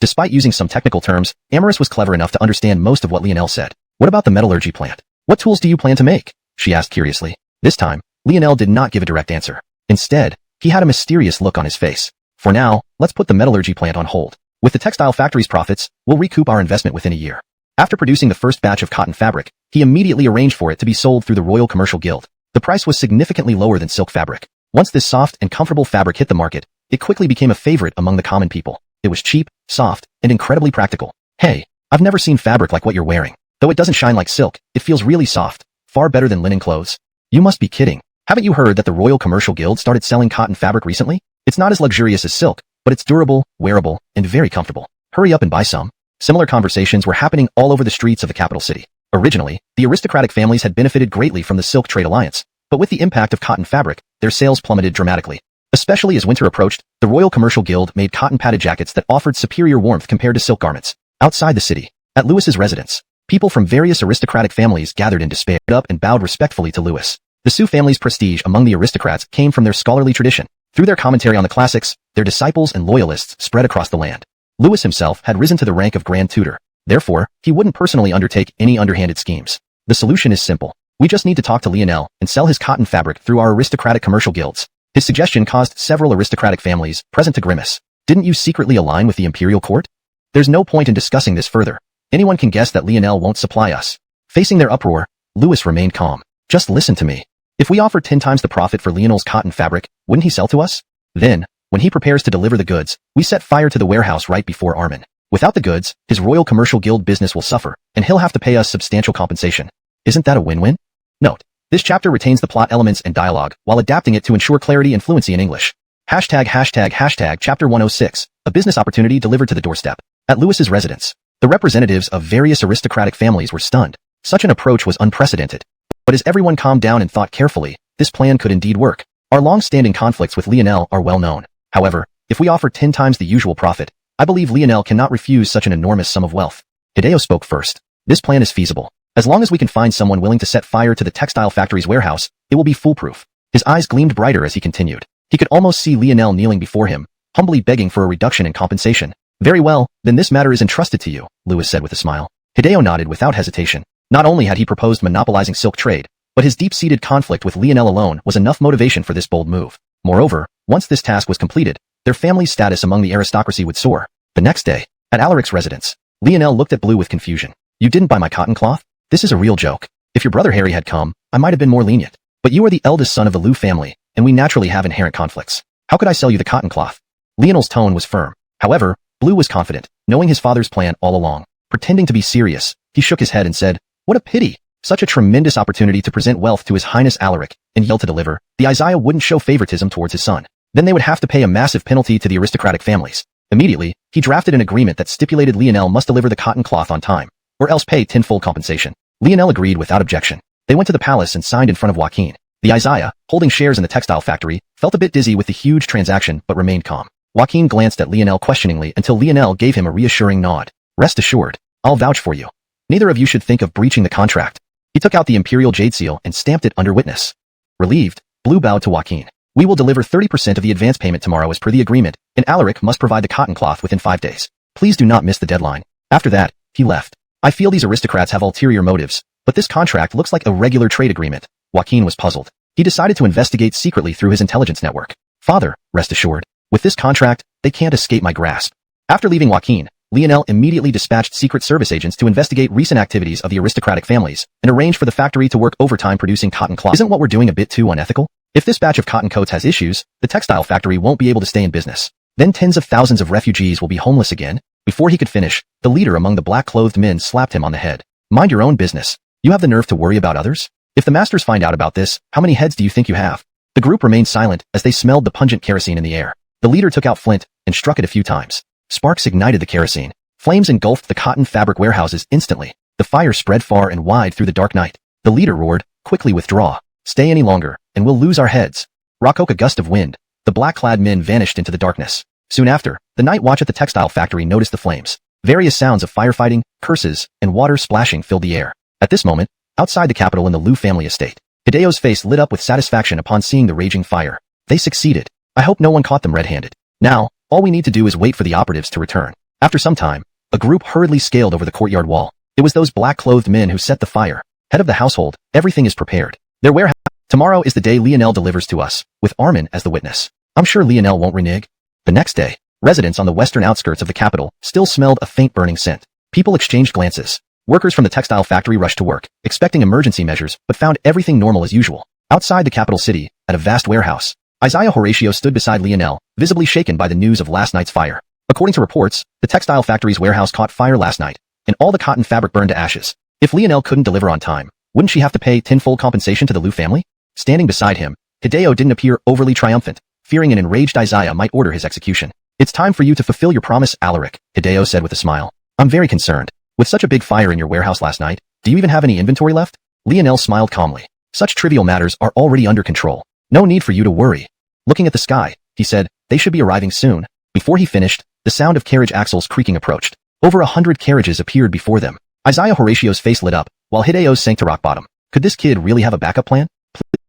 Despite using some technical terms, Amaris was clever enough to understand most of what Lionel said. What about the metallurgy plant? What tools do you plan to make? She asked curiously. This time, Lionel did not give a direct answer. Instead, he had a mysterious look on his face. For now, let's put the metallurgy plant on hold. With the textile factory's profits, we'll recoup our investment within a year. After producing the first batch of cotton fabric, he immediately arranged for it to be sold through the Royal Commercial Guild. The price was significantly lower than silk fabric. Once this soft and comfortable fabric hit the market, it quickly became a favorite among the common people. It was cheap, soft, and incredibly practical. Hey, I've never seen fabric like what you're wearing. Though it doesn't shine like silk, it feels really soft, far better than linen clothes. You must be kidding. Haven't you heard that the Royal Commercial Guild started selling cotton fabric recently? It's not as luxurious as silk, but it's durable, wearable, and very comfortable. Hurry up and buy some. Similar conversations were happening all over the streets of the capital city. Originally, the aristocratic families had benefited greatly from the Silk Trade Alliance, but with the impact of cotton fabric, their sales plummeted dramatically. Especially as winter approached, the Royal Commercial Guild made cotton-padded jackets that offered superior warmth compared to silk garments. Outside the city, at Louis's residence, people from various aristocratic families gathered in despair up and bowed respectfully to Louis. The Sue family's prestige among the aristocrats came from their scholarly tradition. Through their commentary on the classics, their disciples and loyalists spread across the land. Louis himself had risen to the rank of Grand Tutor. Therefore, he wouldn't personally undertake any underhanded schemes. The solution is simple. We just need to talk to Lionel and sell his cotton fabric through our aristocratic commercial guilds. His suggestion caused several aristocratic families present to grimace. Didn't you secretly align with the imperial court? There's no point in discussing this further. Anyone can guess that Lionel won't supply us. Facing their uproar, Louis remained calm. Just listen to me. If we offered 10 times the profit for Lionel's cotton fabric, wouldn't he sell to us? Then, when he prepares to deliver the goods, we set fire to the warehouse right before Armin. Without the goods, his Royal Commercial Guild business will suffer, and he'll have to pay us substantial compensation. Isn't that a win-win? Note: this chapter retains the plot elements and dialogue, while adapting it to ensure clarity and fluency in English. ####Chapter 106, a business opportunity delivered to the doorstep. At Louis's residence, the representatives of various aristocratic families were stunned. Such an approach was unprecedented. But as everyone calmed down and thought carefully, this plan could indeed work. Our long-standing conflicts with Lionel are well known. However, if we offer 10 times the usual profit, I believe Lionel cannot refuse such an enormous sum of wealth. Hideo spoke first. This plan is feasible. As long as we can find someone willing to set fire to the textile factory's warehouse, it will be foolproof. His eyes gleamed brighter as he continued. He could almost see Lionel kneeling before him, humbly begging for a reduction in compensation. Very well, then this matter is entrusted to you, Louis said with a smile. Hideo nodded without hesitation. Not only had he proposed monopolizing silk trade, but his deep-seated conflict with Lionel alone was enough motivation for this bold move. Moreover, once this task was completed, their family's status among the aristocracy would soar. The next day, at Alaric's residence, Lionel looked at Blue with confusion. You didn't buy my cotton cloth? This is a real joke. If your brother Harry had come, I might have been more lenient. But you are the eldest son of the Liu family, and we naturally have inherent conflicts. How could I sell you the cotton cloth? Lionel's tone was firm. However, Blue was confident, knowing his father's plan all along. Pretending to be serious, he shook his head and said, "What a pity! Such a tremendous opportunity to present wealth to His Highness Alaric, and yell to deliver. The Isaiah wouldn't show favoritism towards his son. Then they would have to pay a massive penalty to the aristocratic families." Immediately, he drafted an agreement that stipulated Lionel must deliver the cotton cloth on time, or else pay tenfold compensation. Lionel agreed without objection. They went to the palace and signed in front of Joaquin. The Isaiah, holding shares in the textile factory, felt a bit dizzy with the huge transaction but remained calm. Joaquin glanced at Lionel questioningly until Lionel gave him a reassuring nod. "Rest assured, I'll vouch for you. Neither of you should think of breaching the contract." He took out the imperial jade seal and stamped it under witness. Relieved, Blue bowed to Joaquin. "We will deliver 30% of the advance payment tomorrow as per the agreement, and Alaric must provide the cotton cloth within 5 days. Please do not miss the deadline." After that, he left. "I feel these aristocrats have ulterior motives, but this contract looks like a regular trade agreement." Joaquin was puzzled. He decided to investigate secretly through his intelligence network. "Father, rest assured, with this contract, they can't escape my grasp." After leaving Joaquin, Lionel immediately dispatched Secret Service agents to investigate recent activities of the aristocratic families and arrange for the factory to work overtime producing cotton cloth. Isn't what we're doing a bit too unethical? If this batch of cotton coats has issues, the textile factory won't be able to stay in business. Then tens of thousands of refugees will be homeless again. Before he could finish, the leader among the black-clothed men slapped him on the head. "Mind your own business. You have the nerve to worry about others? If the masters find out about this, how many heads do you think you have?" The group remained silent as they smelled the pungent kerosene in the air. The leader took out flint and struck it a few times. Sparks ignited the kerosene. Flames engulfed the cotton fabric warehouses instantly. The fire spread far and wide through the dark night. The leader roared, "Quickly withdraw. Stay any longer, and we'll lose our heads." Rockok a gust of wind. The black-clad men vanished into the darkness. Soon after, the night watch at the textile factory noticed the flames. Various sounds of firefighting, curses, and water splashing filled the air. At this moment, outside the capital in the Liu family estate, Hideo's face lit up with satisfaction upon seeing the raging fire. They succeeded. I hope no one caught them red-handed. Now, all we need to do is wait for the operatives to return. After some time, a group hurriedly scaled over the courtyard wall. It was those black-clothed men who set the fire. Head of the household, everything is prepared. Their warehouse. Tomorrow is the day Lionel delivers to us, with Armin as the witness. I'm sure Lionel won't renege. The next day, residents on the western outskirts of the capital still smelled a faint burning scent. People exchanged glances. Workers from the textile factory rushed to work, expecting emergency measures, but found everything normal as usual. Outside the capital city, at a vast warehouse, Isaiah Horatio stood beside Lionel, visibly shaken by the news of last night's fire. According to reports, the textile factory's warehouse caught fire last night, and all the cotton fabric burned to ashes. If Lionel couldn't deliver on time, wouldn't she have to pay tenfold compensation to the Liu family? Standing beside him, Hideo didn't appear overly triumphant, fearing an enraged Isaiah might order his execution. "It's time for you to fulfill your promise, Alaric," Hideo said with a smile. "I'm very concerned. With such a big fire in your warehouse last night, do you even have any inventory left?" Lionel smiled calmly. "Such trivial matters are already under control. No need for you to worry." Looking at the sky, he said, "They should be arriving soon." Before he finished, the sound of carriage axles creaking approached. Over 100 carriages appeared before them. Isaiah Horatio's face lit up, while Hideo's sank to rock bottom. Could this kid really have a backup plan?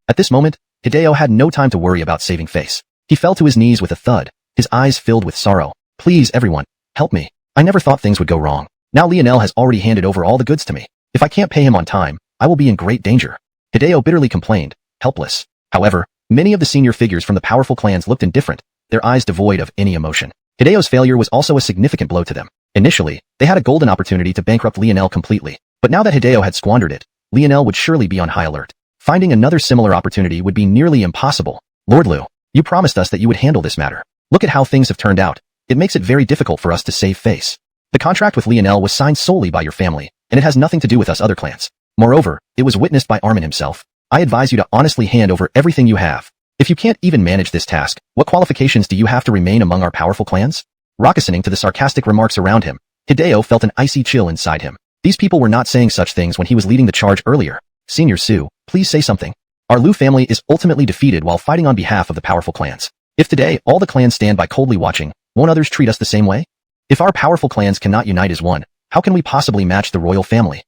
At this moment, Hideo had no time to worry about saving face. He fell to his knees with a thud, his eyes filled with sorrow. Please, everyone, help me. I never thought things would go wrong. Now Lionel has already handed over all the goods to me. If I can't pay him on time, I will be in great danger. Hideo bitterly complained, helpless. However, many of the senior figures from the powerful clans looked indifferent, their eyes devoid of any emotion. Hideo's failure was also a significant blow to them. Initially, they had a golden opportunity to bankrupt Lionel completely, but now that Hideo had squandered it, Lionel would surely be on high alert. Finding another similar opportunity would be nearly impossible. Lord Liu, you promised us that you would handle this matter. Look at how things have turned out. It makes it very difficult for us to save face. The contract with Lionel was signed solely by your family, and it has nothing to do with us other clans. Moreover, it was witnessed by Armin himself. I advise you to honestly hand over everything you have. If you can't even manage this task, what qualifications do you have to remain among our powerful clans? Listening to the sarcastic remarks around him, Hideo felt an icy chill inside him. These people were not saying such things when he was leading the charge earlier. Senior Su, please say something. Our Liu family is ultimately defeated while fighting on behalf of the powerful clans. If today all the clans stand by coldly watching, won't others treat us the same way? If our powerful clans cannot unite as one, how can we possibly match the royal family?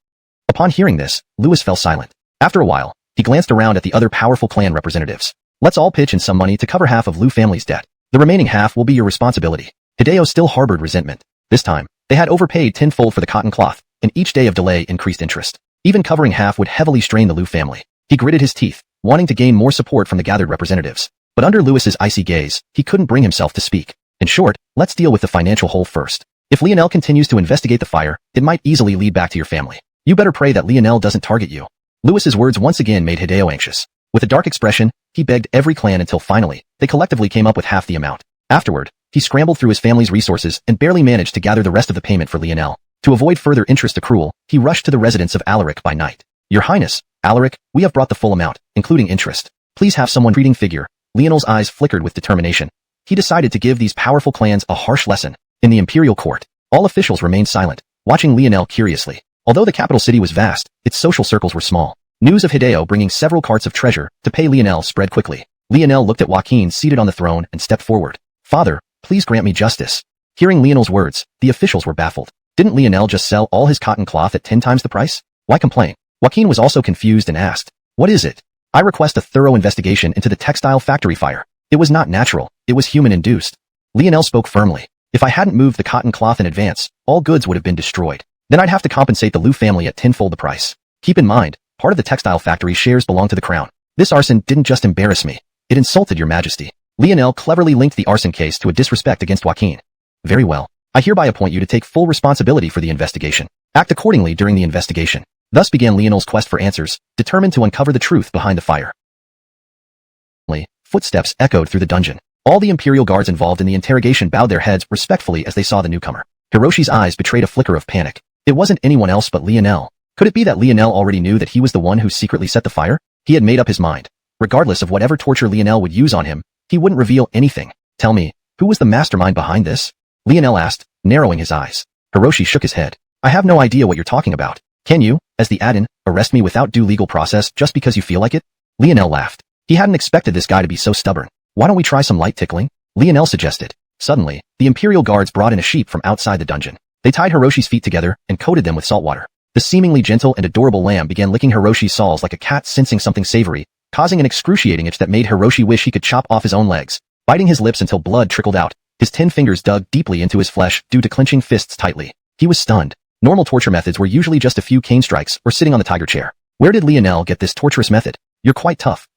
Upon hearing this, Louis fell silent. After a while, he glanced around at the other powerful clan representatives. Let's all pitch in some money to cover half of Liu family's debt. The remaining half will be your responsibility. Hideo still harbored resentment. This time, they had overpaid tenfold for the cotton cloth, and each day of delay increased interest. Even covering half would heavily strain the Liu family. He gritted his teeth, wanting to gain more support from the gathered representatives. But under Louis's icy gaze, he couldn't bring himself to speak. In short, let's deal with the financial hole first. If Lionel continues to investigate the fire, it might easily lead back to your family. You better pray that Lionel doesn't target you. Louis's words once again made Hideo anxious. With a dark expression, he begged every clan until finally, they collectively came up with half the amount. Afterward, he scrambled through his family's resources and barely managed to gather the rest of the payment for Lionel. To avoid further interest accrual, he rushed to the residence of Alaric by night. Your Highness, Alaric, we have brought the full amount, including interest. Please have someone reading figure. Lionel's eyes flickered with determination. He decided to give these powerful clans a harsh lesson. In the imperial court, all officials remained silent, watching Lionel curiously. Although the capital city was vast, its social circles were small. News of Hideo bringing several carts of treasure to pay Lionel spread quickly. Lionel looked at Joaquin seated on the throne and stepped forward. Father, please grant me justice. Hearing Lionel's words, the officials were baffled. Didn't Lionel just sell all his cotton cloth at 10 times the price? Why complain? Joaquin was also confused and asked, what is it? I request a thorough investigation into the textile factory fire. It was not natural, it was human-induced. Lionel spoke firmly. If I hadn't moved the cotton cloth in advance, all goods would have been destroyed. Then I'd have to compensate the Liu family at tenfold the price. Keep in mind, part of the textile factory's shares belong to the crown. This arson didn't just embarrass me, it insulted your majesty. Lionel cleverly linked the arson case to a disrespect against Joaquin. Very well. I hereby appoint you to take full responsibility for the investigation. Act accordingly during the investigation. Thus began Lionel's quest for answers, determined to uncover the truth behind the fire. Footsteps echoed through the dungeon. All the imperial guards involved in the interrogation bowed their heads respectfully as they saw the newcomer. Hiroshi's eyes betrayed a flicker of panic. It wasn't anyone else but Lionel. Could it be that Lionel already knew that he was the one who secretly set the fire? He had made up his mind. Regardless of whatever torture Lionel would use on him, he wouldn't reveal anything. Tell me, who was the mastermind behind this? Lionel asked, narrowing his eyes. Hiroshi shook his head. I have no idea what you're talking about. Can you, as the Adin, arrest me without due legal process just because you feel like it? Lionel laughed. He hadn't expected this guy to be so stubborn. Why don't we try some light tickling? Lionel suggested. Suddenly, the imperial guards brought in a sheep from outside the dungeon. They tied Hiroshi's feet together and coated them with salt water. The seemingly gentle and adorable lamb began licking Hiroshi's soles like a cat sensing something savory, causing an excruciating itch that made Hiroshi wish he could chop off his own legs. Biting his lips until blood trickled out, his 10 fingers dug deeply into his flesh due to clenching fists tightly. He was stunned. Normal torture methods were usually just a few cane strikes or sitting on the tiger chair. Where did Lionel get this torturous method? You're quite tough.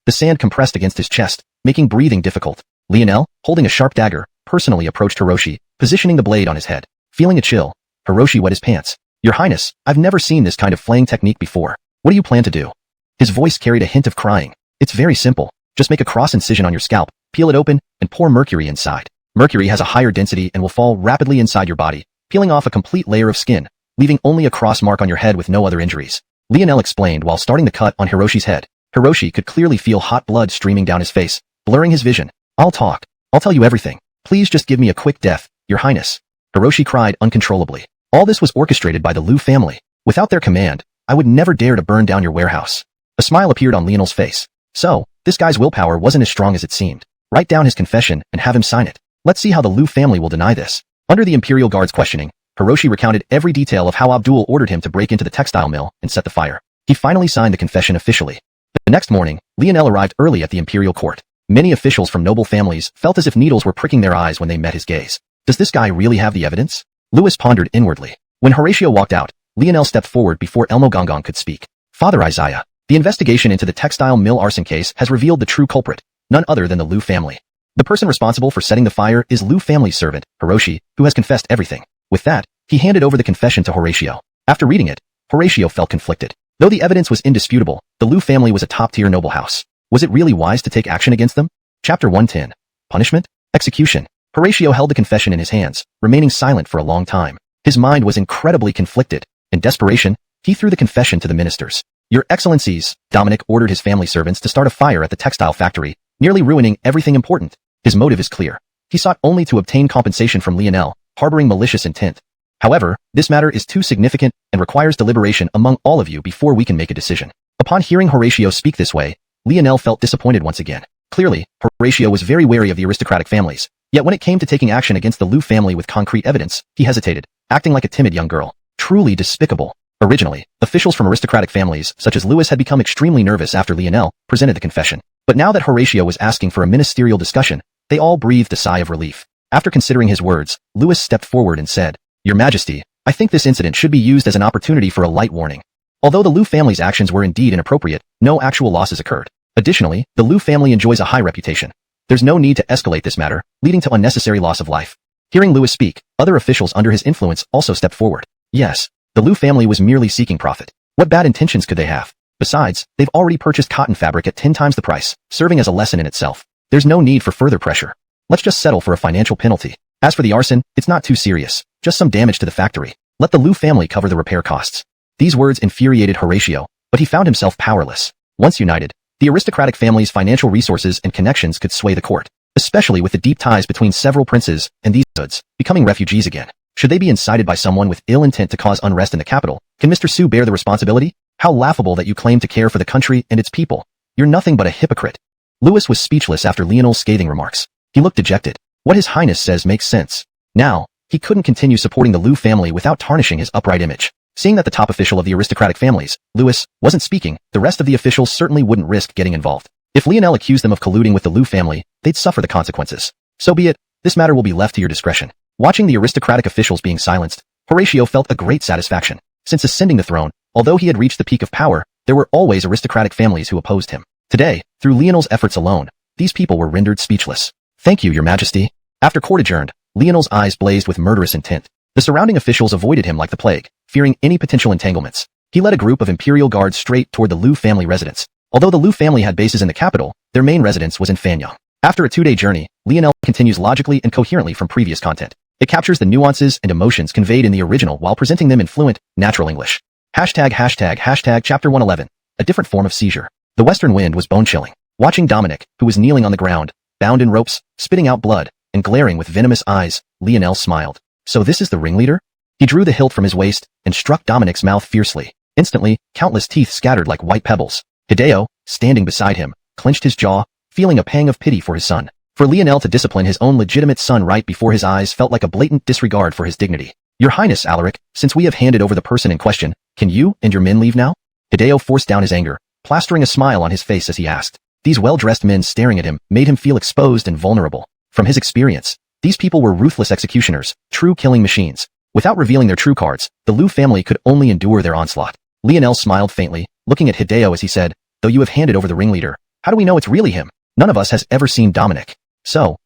The sand compressed against his chest, making breathing difficult. Lionel, holding a sharp dagger, personally approached Hiroshi, positioning the blade on his head. Feeling a chill, Hiroshi wet his pants. Your Highness, I've never seen this kind of flaying technique before. What do you plan to do? His voice carried a hint of crying. It's very simple. Just make a cross incision on your scalp, peel it open, and pour mercury inside. Mercury has a higher density and will fall rapidly inside your body, peeling off a complete layer of skin, leaving only a cross mark on your head with no other injuries. Lionel explained while starting the cut on Hiroshi's head. Hiroshi could clearly feel hot blood streaming down his face, blurring his vision. I'll talk. I'll tell you everything. Please just give me a quick death, Your Highness. Hiroshi cried uncontrollably. All this was orchestrated by the Liu family. Without their command, I would never dare to burn down your warehouse. A smile appeared on Lionel's face. So, this guy's willpower wasn't as strong as it seemed. Write down his confession and have him sign it. Let's see how the Liu family will deny this. Under the Imperial Guard's questioning, Hiroshi recounted every detail of how Abdul ordered him to break into the textile mill and set the fire. He finally signed the confession officially. The next morning, Lionel arrived early at the Imperial Court. Many officials from noble families felt as if needles were pricking their eyes when they met his gaze. Does this guy really have the evidence? Louis pondered inwardly. When Horatio walked out, Lionel stepped forward before Elmo Gongong could speak. Father Isaiah, the investigation into the textile mill arson case has revealed the true culprit, none other than the Liu family. The person responsible for setting the fire is Liu family's servant, Hiroshi, who has confessed everything. With that, he handed over the confession to Horatio. After reading it, Horatio felt conflicted. Though the evidence was indisputable, the Liu family was a top-tier noble house. Was it really wise to take action against them? Chapter 110. Punishment? Execution. Horatio held the confession in his hands, remaining silent for a long time. His mind was incredibly conflicted. In desperation, he threw the confession to the ministers. Your Excellencies, Dominic ordered his family servants to start a fire at the textile factory, nearly ruining everything important. His motive is clear. He sought only to obtain compensation from Lionel, harboring malicious intent. However, this matter is too significant and requires deliberation among all of you before we can make a decision. Upon hearing Horatio speak this way, Lionel felt disappointed once again. Clearly, Horatio was very wary of the aristocratic families. Yet when it came to taking action against the Liu family with concrete evidence, he hesitated, acting like a timid young girl. Truly despicable. Originally, officials from aristocratic families, such as Louis, had become extremely nervous after Lionel presented the confession. But now that Horatio was asking for a ministerial discussion, they all breathed a sigh of relief. After considering his words, Louis stepped forward and said, Your Majesty, I think this incident should be used as an opportunity for a light warning. Although the Liu family's actions were indeed inappropriate, no actual losses occurred. Additionally, the Liu family enjoys a high reputation. There's no need to escalate this matter, leading to unnecessary loss of life. Hearing Louis speak, other officials under his influence also stepped forward. Yes, the Liu family was merely seeking profit. What bad intentions could they have? Besides, they've already purchased cotton fabric at 10 times the price, serving as a lesson in itself. There's no need for further pressure. Let's just settle for a financial penalty. As for the arson, it's not too serious, just some damage to the factory. Let the Liu family cover the repair costs. These words infuriated Horatio, but he found himself powerless. Once united, the aristocratic family's financial resources and connections could sway the court, especially with the deep ties between several princes and these goods becoming refugees again. Should they be incited by someone with ill intent to cause unrest in the capital? Can Mr. Su bear the responsibility? How laughable that you claim to care for the country and its people. You're nothing but a hypocrite. Louis was speechless after Lionel's scathing remarks. He looked dejected. What His Highness says makes sense. Now, he couldn't continue supporting the Liu family without tarnishing his upright image. Seeing that the top official of the aristocratic families, Louis, wasn't speaking, the rest of the officials certainly wouldn't risk getting involved. If Lionel accused them of colluding with the Liu family, they'd suffer the consequences. So be it, this matter will be left to your discretion. Watching the aristocratic officials being silenced, Horatio felt a great satisfaction. Since ascending the throne, although he had reached the peak of power, there were always aristocratic families who opposed him. Today, through Lionel's efforts alone, these people were rendered speechless. Thank you, Your Majesty. After court adjourned, Lionel's eyes blazed with murderous intent. The surrounding officials avoided him like the plague, fearing any potential entanglements. He led a group of imperial guards straight toward the Liu family residence. Although the Liu family had bases in the capital, their main residence was in Fanyang. After a 2-day journey, Lionel continues logically and coherently from previous content. It captures the nuances and emotions conveyed in the original while presenting them in fluent, natural English. Hashtag Chapter 111. A different form of seizure. The western wind was bone-chilling. Watching Dominic, who was kneeling on the ground, bound in ropes, spitting out blood, and glaring with venomous eyes, Lionel smiled. So this is the ringleader? He drew the hilt from his waist and struck Dominic's mouth fiercely. Instantly, countless teeth scattered like white pebbles. Hideo, standing beside him, clenched his jaw, feeling a pang of pity for his son. For Lionel to discipline his own legitimate son right before his eyes felt like a blatant disregard for his dignity. Your Highness, Alaric, since we have handed over the person in question, can you and your men leave now? Hideo forced down his anger, plastering a smile on his face as he asked. These well-dressed men staring at him made him feel exposed and vulnerable. From his experience, these people were ruthless executioners, true killing machines. Without revealing their true cards, the Liu family could only endure their onslaught. Lionel smiled faintly, looking at Hideo as he said, though you have handed over the ringleader, how do we know it's really him? None of us has ever seen Dominic. So,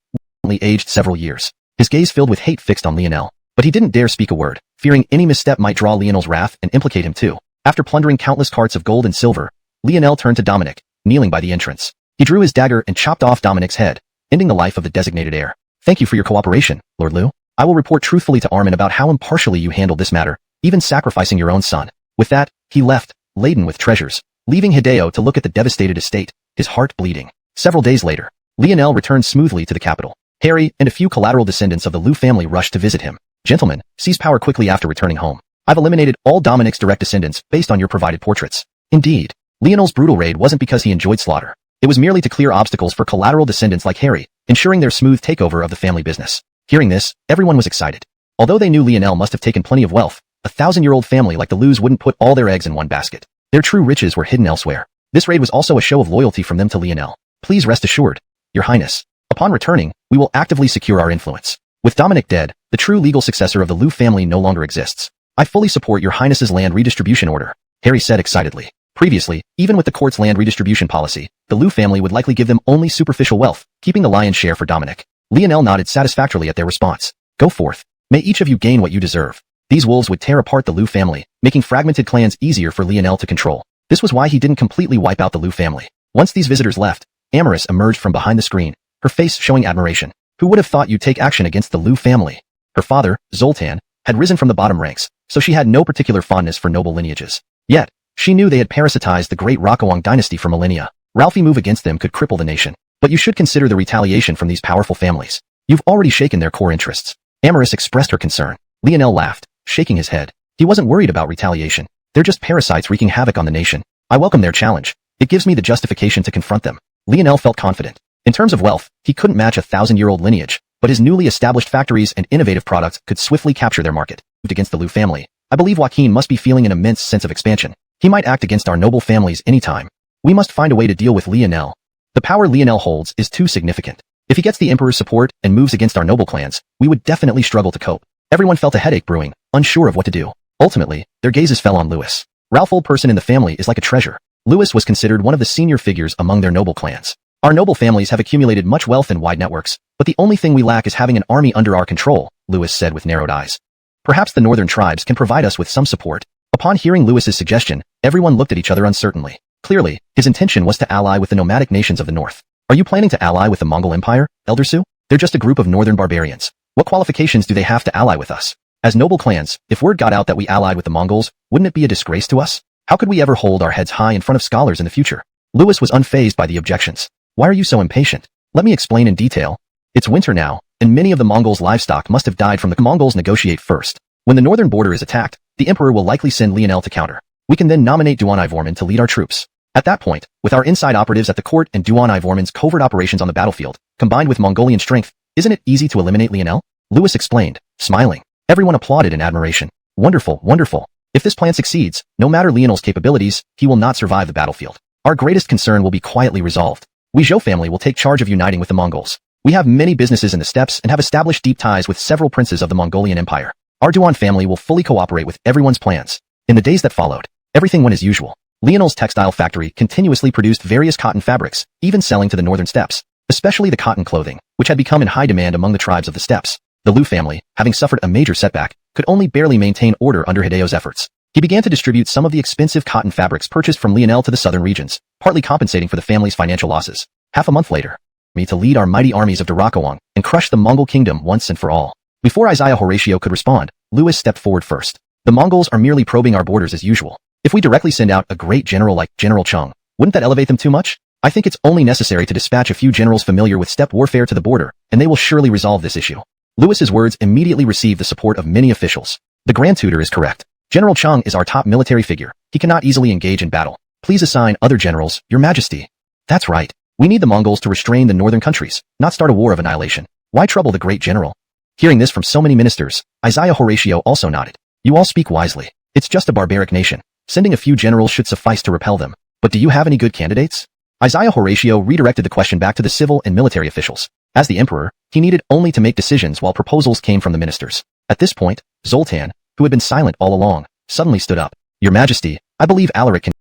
only aged several years. His gaze filled with hate fixed on Lionel, but he didn't dare speak a word, fearing any misstep might draw Lionel's wrath and implicate him too. After plundering countless carts of gold and silver, Lionel turned to Dominic, kneeling by the entrance. He drew his dagger and chopped off Dominic's head, ending the life of the designated heir. Thank you for your cooperation, Lord Liu. I will report truthfully to Armin about how impartially you handled this matter, even sacrificing your own son. With that, he left, laden with treasures, leaving Hideo to look at the devastated estate, his heart bleeding. Several days later, Lionel returned smoothly to the capital. Harry and a few collateral descendants of the Liu family rushed to visit him. Gentlemen, seize power quickly after returning home. I've eliminated all Dominic's direct descendants based on your provided portraits. Indeed, Lionel's brutal raid wasn't because he enjoyed slaughter. It was merely to clear obstacles for collateral descendants like Harry, ensuring their smooth takeover of the family business. Hearing this, everyone was excited. Although they knew Lionel must have taken plenty of wealth, a 1,000-year-old family like the Lius wouldn't put all their eggs in one basket. Their true riches were hidden elsewhere. This raid was also a show of loyalty from them to Lionel. Please rest assured, Your Highness. Upon returning, we will actively secure our influence. With Dominic dead, the true legal successor of the Liu family no longer exists. I fully support your Highness's land redistribution order, Harry said excitedly. Previously, even with the court's land redistribution policy, the Liu family would likely give them only superficial wealth, keeping the lion's share for Dominic. Lionel nodded satisfactorily at their response. Go forth. May each of you gain what you deserve. These wolves would tear apart the Liu family, making fragmented clans easier for Lionel to control. This was why he didn't completely wipe out the Liu family. Once these visitors left, Amaris emerged from behind the screen, her face showing admiration. Who would have thought you'd take action against the Liu family? Her father, Zoltan, had risen from the bottom ranks, so she had no particular fondness for noble lineages. Yet, she knew they had parasitized the Great Liang Dynasty for millennia. Ralphie's move against them could cripple the nation. But you should consider the retaliation from these powerful families. You've already shaken their core interests. Amaris expressed her concern. Lionel laughed, shaking his head. He wasn't worried about retaliation. They're just parasites wreaking havoc on the nation. I welcome their challenge. It gives me the justification to confront them. Lionel felt confident. In terms of wealth, he couldn't match a 1,000-year-old lineage, but his newly established factories and innovative products could swiftly capture their market. Against the Liu family, I believe Joaquin must be feeling an immense sense of expansion. He might act against our noble families anytime. We must find a way to deal with Lionel. The power Lionel holds is too significant. If he gets the Emperor's support and moves against our noble clans, we would definitely struggle to cope. Everyone felt a headache brewing, unsure of what to do. Ultimately, their gazes fell on Louis. Ralph, old person in the family, is like a treasure. Louis was considered one of the senior figures among their noble clans. Our noble families have accumulated much wealth and wide networks, but the only thing we lack is having an army under our control, Louis said with narrowed eyes. Perhaps the northern tribes can provide us with some support. Upon hearing Louis's suggestion, everyone looked at each other uncertainly. Clearly, his intention was to ally with the nomadic nations of the north. Are you planning to ally with the Mongol Empire, Elder Su? They're just a group of northern barbarians. What qualifications do they have to ally with us? As noble clans, if word got out that we allied with the Mongols, wouldn't it be a disgrace to us? How could we ever hold our heads high in front of scholars in the future? Louis was unfazed by the objections. Why are you so impatient? Let me explain in detail. It's winter now, and many of the Mongols' livestock must have died from the Mongols negotiate first. When the northern border is attacked, the Emperor will likely send Lionel to counter. We can then nominate xuanhuan to lead our troops. At that point, with our inside operatives at the court and xuanhuan's covert operations on the battlefield, combined with Mongolian strength, isn't it easy to eliminate Lionel? Louis explained, smiling. Everyone applauded in admiration. Wonderful, wonderful. If this plan succeeds, no matter Lionel's capabilities, he will not survive the battlefield. Our greatest concern will be quietly resolved. We Zhou family will take charge of uniting with the Mongols. We have many businesses in the steppes and have established deep ties with several princes of the Mongolian Empire. Our Duan family will fully cooperate with everyone's plans. In the days that followed, everything went as usual. Lionel's textile factory continuously produced various cotton fabrics, even selling to the northern steppes, especially the cotton clothing, which had become in high demand among the tribes of the steppes. The Liu family, having suffered a major setback, could only barely maintain order under Hideo's efforts. He began to distribute some of the expensive cotton fabrics purchased from Lionel to the southern regions, partly compensating for the family's financial losses. Half a month later, me to lead our mighty armies of Darakawang and crush the Mongol kingdom once and for all. Before Isaiah Horatio could respond, Louis stepped forward first. The Mongols are merely probing our borders as usual. If we directly send out a great general like General Cheng, wouldn't that elevate them too much? I think it's only necessary to dispatch a few generals familiar with steppe warfare to the border, and they will surely resolve this issue. Louis's words immediately received the support of many officials. The Grand Tutor is correct. General Cheng is our top military figure. He cannot easily engage in battle. Please assign other generals, Your Majesty. That's right. We need the Mongols to restrain the northern countries, not start a war of annihilation. Why trouble the great general? Hearing this from so many ministers, Isaiah Horatio also nodded. You all speak wisely. It's just a barbaric nation. Sending a few generals should suffice to repel them. But do you have any good candidates? Isaiah Horatio redirected the question back to the civil and military officials. As the emperor, he needed only to make decisions while proposals came from the ministers. At this point, Zoltan, who had been silent all along, suddenly stood up. Your Majesty, I believe Alaric can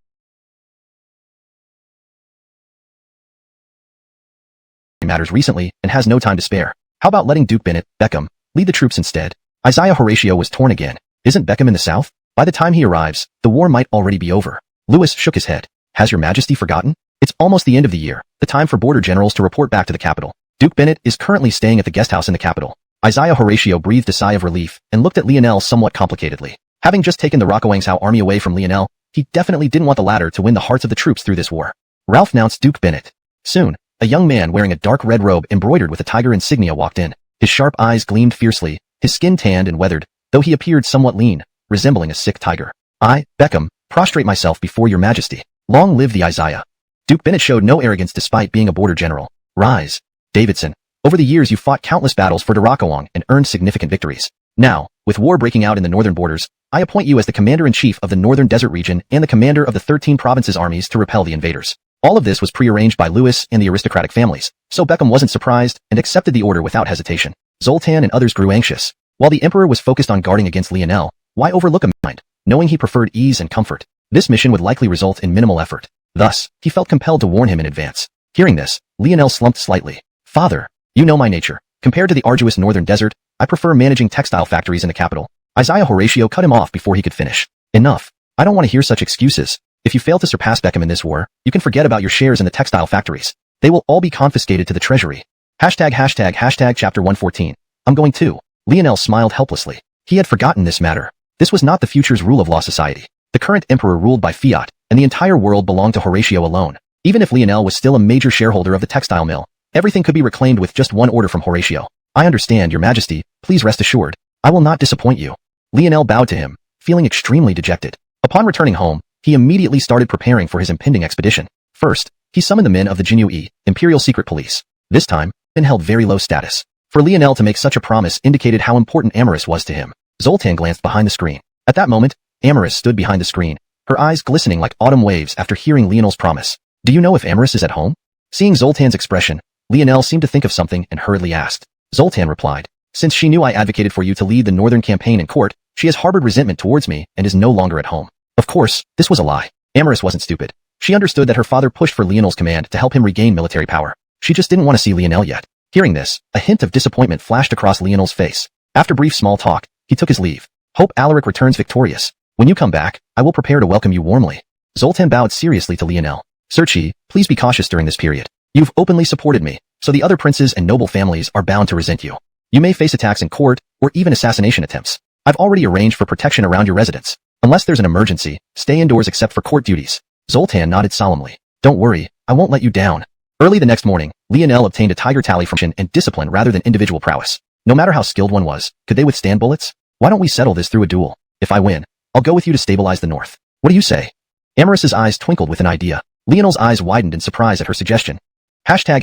matters recently and has no time to spare. How about letting Duke Bennett, Beckham, lead the troops instead? Isaiah Horatio was torn again. Isn't Beckham in the south? By the time he arrives, the war might already be over. Louis shook his head. Has Your Majesty forgotten? It's almost the end of the year, the time for border generals to report back to the capital. Duke Bennett is currently staying at the guest house in the capital. Isaiah Horatio breathed a sigh of relief and looked at Lionel somewhat complicatedly. Having just taken the Liangzhou army away from Lionel, he definitely didn't want the latter to win the hearts of the troops through this war. Ralph announced Duke Bennett. Soon, a young man wearing a dark red robe embroidered with a tiger insignia walked in. His sharp eyes gleamed fiercely, his skin tanned and weathered, though he appeared somewhat lean, resembling a sick tiger. I, Beckham, prostrate myself before Your Majesty. Long live the Isaiah. Duke Bennett showed no arrogance despite being a border general. Rise. Davidson. Over the years you fought countless battles for Darakawang and earned significant victories. Now, with war breaking out in the northern borders, I appoint you as the commander-in-chief of the northern desert region and the commander of the 13 provinces armies to repel the invaders. All of this was prearranged by Louis and the aristocratic families, so Beckham wasn't surprised and accepted the order without hesitation. Zoltan and others grew anxious. While the emperor was focused on guarding against Lionel, why overlook a mind, knowing he preferred ease and comfort? This mission would likely result in minimal effort. Thus, he felt compelled to warn him in advance. Hearing this, Lionel slumped slightly. Father, you know my nature. Compared to the arduous northern desert, I prefer managing textile factories in the capital. Isaiah Horatio cut him off before he could finish. Enough. I don't want to hear such excuses. If you fail to surpass Beckham in this war, you can forget about your shares in the textile factories. They will all be confiscated to the treasury. Hashtag chapter 114. I'm going too. Lionel smiled helplessly. He had forgotten this matter. This was not the future's rule of law society. The current emperor ruled by fiat, and the entire world belonged to Horatio alone. Even if Lionel was still a major shareholder of the textile mill, everything could be reclaimed with just one order from Horatio. I understand, your majesty. Please rest assured. I will not disappoint you. Lionel bowed to him, feeling extremely dejected. Upon returning home, he immediately started preparing for his impending expedition. First, he summoned the men of the Jinyu Imperial Secret Police. This time, men held very low status. For Lionel to make such a promise indicated how important Amaris was to him. Zoltan glanced behind the screen. At that moment, Amaris stood behind the screen, her eyes glistening like autumn waves after hearing Lionel's promise. Do you know if Amaris is at home? Seeing Zoltan's expression, Lionel seemed to think of something and hurriedly asked. Zoltan replied, since she knew I advocated for you to lead the northern campaign in court, she has harbored resentment towards me and is no longer at home. Of course, this was a lie. Amaris wasn't stupid. She understood that her father pushed for Lionel's command to help him regain military power. She just didn't want to see Lionel yet. Hearing this, a hint of disappointment flashed across Lionel's face. After brief small talk, he took his leave. Hope Alaric returns victorious. When you come back, I will prepare to welcome you warmly. Zoltan bowed seriously to Lionel. Sir Qi, please be cautious during this period. You've openly supported me, so the other princes and noble families are bound to resent you. You may face attacks in court, or even assassination attempts. I've already arranged for protection around your residence. Unless there's an emergency, stay indoors except for court duties. Zoltan nodded solemnly. Don't worry, I won't let you down. Early the next morning, Lionel obtained a tiger tally from and discipline rather than individual prowess. No matter how skilled one was, could they withstand bullets? Why don't we settle this through a duel? If I win, I'll go with you to stabilize the north. What do you say? Amaris's eyes twinkled with an idea. Lionel's eyes widened in surprise at her suggestion. Hashtag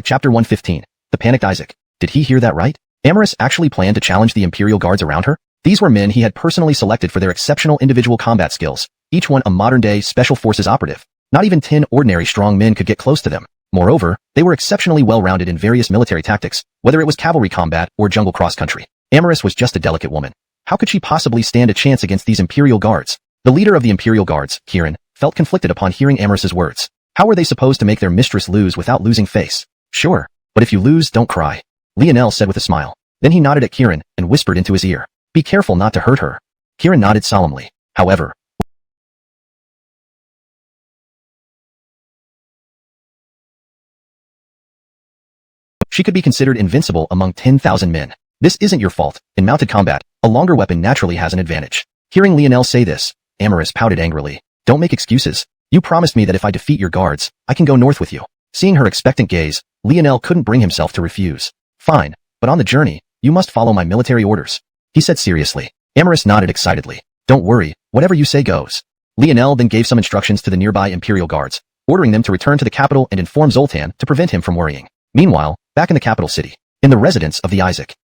chapter 115. The panicked Isaac. Did he hear that right? Amaris actually planned to challenge the Imperial Guards around her? These were men he had personally selected for their exceptional individual combat skills, each one a modern-day special forces operative. Not even 10 ordinary strong men could get close to them. Moreover, they were exceptionally well-rounded in various military tactics, whether it was cavalry combat or jungle cross-country. Amaris was just a delicate woman. How could she possibly stand a chance against these Imperial Guards? The leader of the Imperial Guards, Kirin, felt conflicted upon hearing Amaris's words. How were they supposed to make their mistress lose without losing face? Sure, but if you lose, don't cry. Lionel said with a smile. Then he nodded at Kirin and whispered into his ear. Be careful not to hurt her. Kirin nodded solemnly. However, she could be considered invincible among 10,000 men. This isn't your fault. In mounted combat, a longer weapon naturally has an advantage. Hearing Lionel say this, Amaris pouted angrily. Don't make excuses. You promised me that if I defeat your guards, I can go north with you. Seeing her expectant gaze, Lionel couldn't bring himself to refuse. Fine, but on the journey, you must follow my military orders. He said seriously. Amaris nodded excitedly. Don't worry, whatever you say goes. Lionel then gave some instructions to the nearby Imperial Guards, ordering them to return to the capital and inform Zoltan to prevent him from worrying. Meanwhile, back in the capital city, in the residence of the Isaac,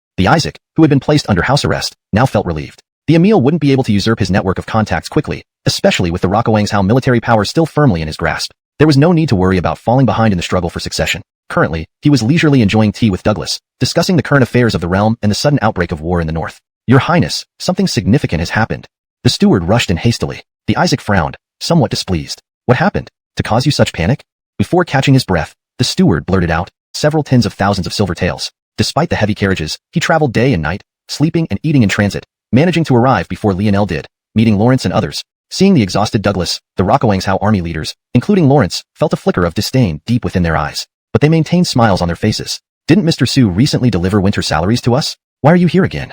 who had been placed under house arrest, now felt relieved. The Emil wouldn't be able to usurp his network of contacts quickly, especially with the Xuanhuan military power still firmly in his grasp. There was no need to worry about falling behind in the struggle for succession. Currently, he was leisurely enjoying tea with Douglas, discussing the current affairs of the realm and the sudden outbreak of war in the north. Your Highness, something significant has happened. The steward rushed in hastily. The Isaac frowned, somewhat displeased. What happened? To cause you such panic? Before catching his breath, the steward blurted out, several tens of thousands of silver taels. Despite the heavy carriages, he traveled day and night, sleeping and eating in transit, managing to arrive before Lionel did, meeting Lawrence and others. Seeing the exhausted Douglas, the Xuanhuan army leaders, including Lawrence, felt a flicker of disdain deep within their eyes. But they maintained smiles on their faces. Didn't Mr. Su recently deliver winter salaries to us? Why are you here again?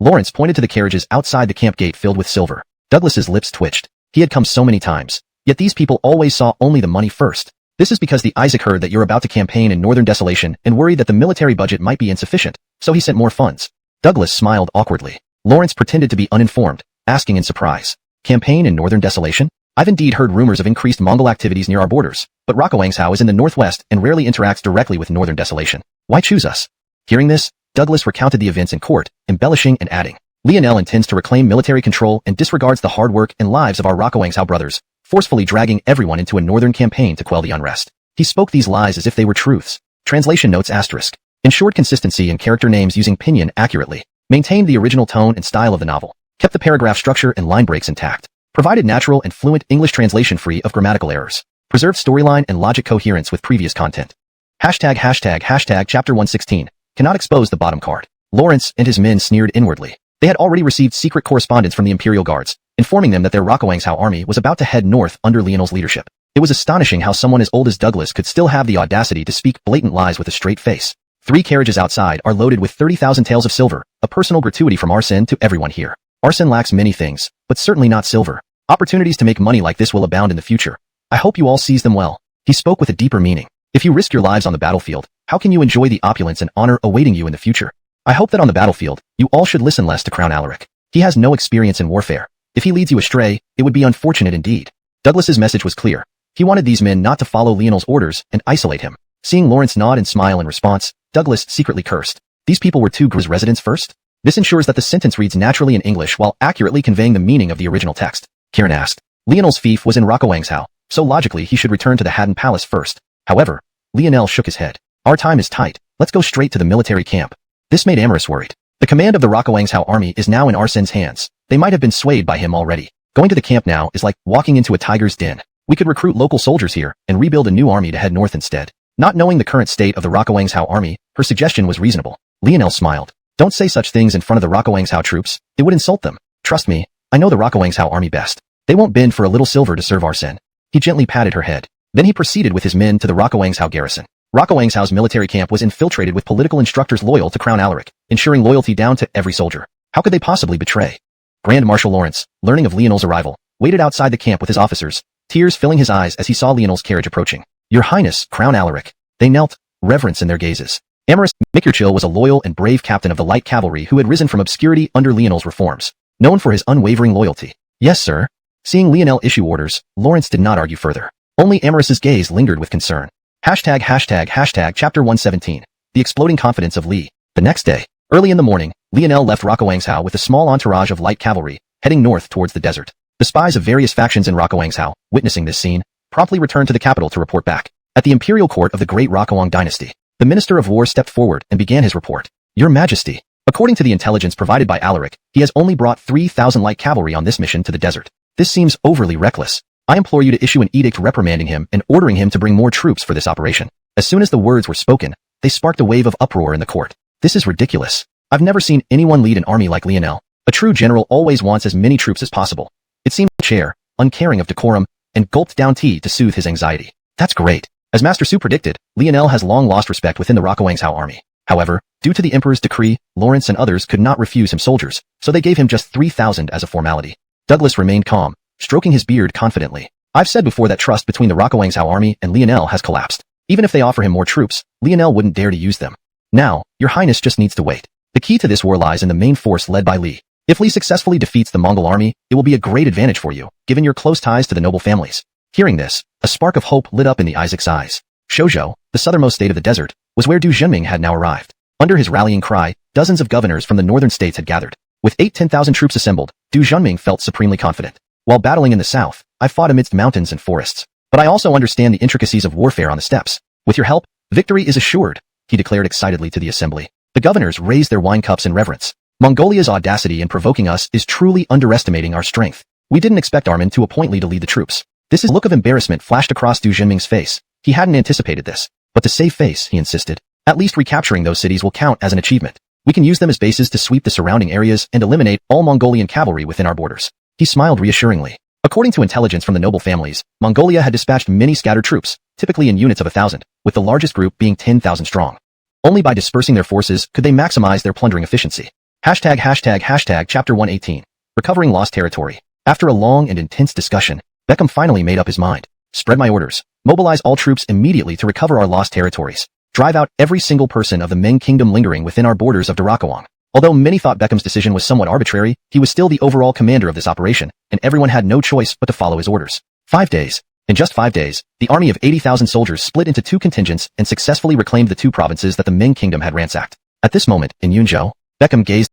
Lawrence pointed to the carriages outside the camp gate filled with silver. Douglas's lips twitched. He had come so many times, yet these people always saw only the money first. This is because the Isaac heard that you're about to campaign in northern desolation and worried that the military budget might be insufficient, so he sent more funds. Douglas smiled awkwardly. Lawrence pretended to be uninformed, asking in surprise. Campaign in northern desolation? I've indeed heard rumors of increased Mongol activities near our borders, but Xuanhuan is in the northwest and rarely interacts directly with northern desolation. Why choose us? Hearing this, Douglas recounted the events in court, embellishing and adding. Lionel intends to reclaim military control and disregards the hard work and lives of our Xuanhuan brothers, forcefully dragging everyone into a northern campaign to quell the unrest. He spoke these lies as if they were truths. Translation notes asterisk. Ensured consistency in character names using pinyin accurately. Maintained the original tone and style of the novel. Kept the paragraph structure and line breaks intact. Provided natural and fluent English translation free of grammatical errors. Preserved storyline and logic coherence with previous content. Hashtag chapter 116. Cannot expose the bottom card. Lawrence and his men sneered inwardly. They had already received secret correspondence from the Imperial Guards, informing them that their Liangzhou army was about to head north under Lionel's leadership. It was astonishing how someone as old as Douglas could still have the audacity to speak blatant lies with a straight face. 3 carriages outside are loaded with 30,000 taels of silver, a personal gratuity from Arsene to everyone here. Arsene lacks many things, but certainly not silver. Opportunities to make money like this will abound in the future. I hope you all seize them well. He spoke with a deeper meaning. If you risk your lives on the battlefield, how can you enjoy the opulence and honor awaiting you in the future? I hope that on the battlefield, you all should listen less to Crown Alaric. He has no experience in warfare. If he leads you astray, it would be unfortunate indeed. Douglas's message was clear. He wanted these men not to follow Lionel's orders and isolate him. Seeing Lawrence nod and smile in response, Douglas secretly cursed. These people were 2 Graze residents first? This ensures that the sentence reads naturally in English while accurately conveying the meaning of the original text. Kieran asked. Lionel's fief was in Liangzhou, so logically he should return to the Haddon Palace first. However, Lionel shook his head. Our time is tight. Let's go straight to the military camp. This made Amaris worried. The command of the Liangzhou army is now in Arsene's hands. They might have been swayed by him already. Going to the camp now is like walking into a tiger's den. We could recruit local soldiers here and rebuild a new army to head north instead. Not knowing the current state of the Liangzhou army, her suggestion was reasonable. Lionel smiled. Don't say such things in front of the Liangzhou troops. It would insult them. Trust me, I know the Liangzhou army best. They won't bend for a little silver to serve Arsene. He gently patted her head. Then he proceeded with his men to the Liangzhou garrison. Liangzhou's military camp was infiltrated with political instructors loyal to Crown Alaric, ensuring loyalty down to every soldier. How could they possibly betray? Grand Marshal Lawrence, learning of Lionel's arrival, waited outside the camp with his officers, tears filling his eyes as he saw Lionel's carriage approaching. Your Highness, Crown Alaric. They knelt, reverence in their gazes. Amaris Mikirchil was a loyal and brave captain of the light cavalry who had risen from obscurity under Lionel's reforms, known for his unwavering loyalty. Yes, sir. Seeing Lionel issue orders, Lawrence did not argue further. Only Amaris's gaze lingered with concern. Hashtag chapter 117. The exploding confidence of Li. The next day, early in the morning, Lionel left Liangzhou with a small entourage of light cavalry, heading north towards the desert. The spies of various factions in Liangzhou, witnessing this scene, promptly returned to the capital to report back. At the imperial court of the Great Liang Dynasty, the Minister of War stepped forward and began his report. Your Majesty, according to the intelligence provided by Alaric, he has only brought 3,000 light cavalry on this mission to the desert. This seems overly reckless. I implore you to issue an edict reprimanding him and ordering him to bring more troops for this operation. As soon as the words were spoken, they sparked a wave of uproar in the court. This is ridiculous. I've never seen anyone lead an army like Lionel. A true general always wants as many troops as possible. It seemed the chair, uncaring of decorum, and gulped down tea to soothe his anxiety. That's great. As Master Su predicted, Lionel has long lost respect within the Liangzhou army. However, due to the Emperor's decree, Lawrence and others could not refuse him soldiers, so they gave him just 3,000 as a formality. Douglas remained calm, stroking his beard confidently. I've said before that trust between the Liangzhou army and Lionel has collapsed. Even if they offer him more troops, Lionel wouldn't dare to use them. Now, your Highness just needs to wait. The key to this war lies in the main force led by Li. If Li successfully defeats the Mongol army, it will be a great advantage for you, given your close ties to the noble families. Hearing this, a spark of hope lit up in the Isaac's eyes. Shoujo, the southernmost state of the desert, was where Du Zhenming had now arrived. Under his rallying cry, dozens of governors from the northern states had gathered. With 10,000 troops assembled, Du Zhenming felt supremely confident. While battling in the south, I fought amidst mountains and forests. But I also understand the intricacies of warfare on the steppes. With your help, victory is assured, he declared excitedly to the assembly. The governors raised their wine cups in reverence. Mongolia's audacity in provoking us is truly underestimating our strength. We didn't expect Armin to appoint Li to lead the troops. This is a look of embarrassment flashed across Du Zhenming's face. He hadn't anticipated this. But to save face, he insisted. At least recapturing those cities will count as an achievement. We can use them as bases to sweep the surrounding areas and eliminate all Mongolian cavalry within our borders. He smiled reassuringly. According to intelligence from the noble families, Mongolia had dispatched many scattered troops, typically in units of 1,000, with the largest group being 10,000 strong. Only by dispersing their forces could they maximize their plundering efficiency. Hashtag chapter 118. Recovering lost territory. After a long and intense discussion, Beckham finally made up his mind. Spread my orders. Mobilize all troops immediately to recover our lost territories. Drive out every single person of the Meng kingdom lingering within our borders of Darakawang. Although many thought Beckham's decision was somewhat arbitrary, he was still the overall commander of this operation, and everyone had no choice but to follow his orders. 5 days. In just 5 days, the army of 80,000 soldiers split into 2 contingents and successfully reclaimed the 2 provinces that the Ming kingdom had ransacked. At this moment, in Yunzhou, Beckham gazed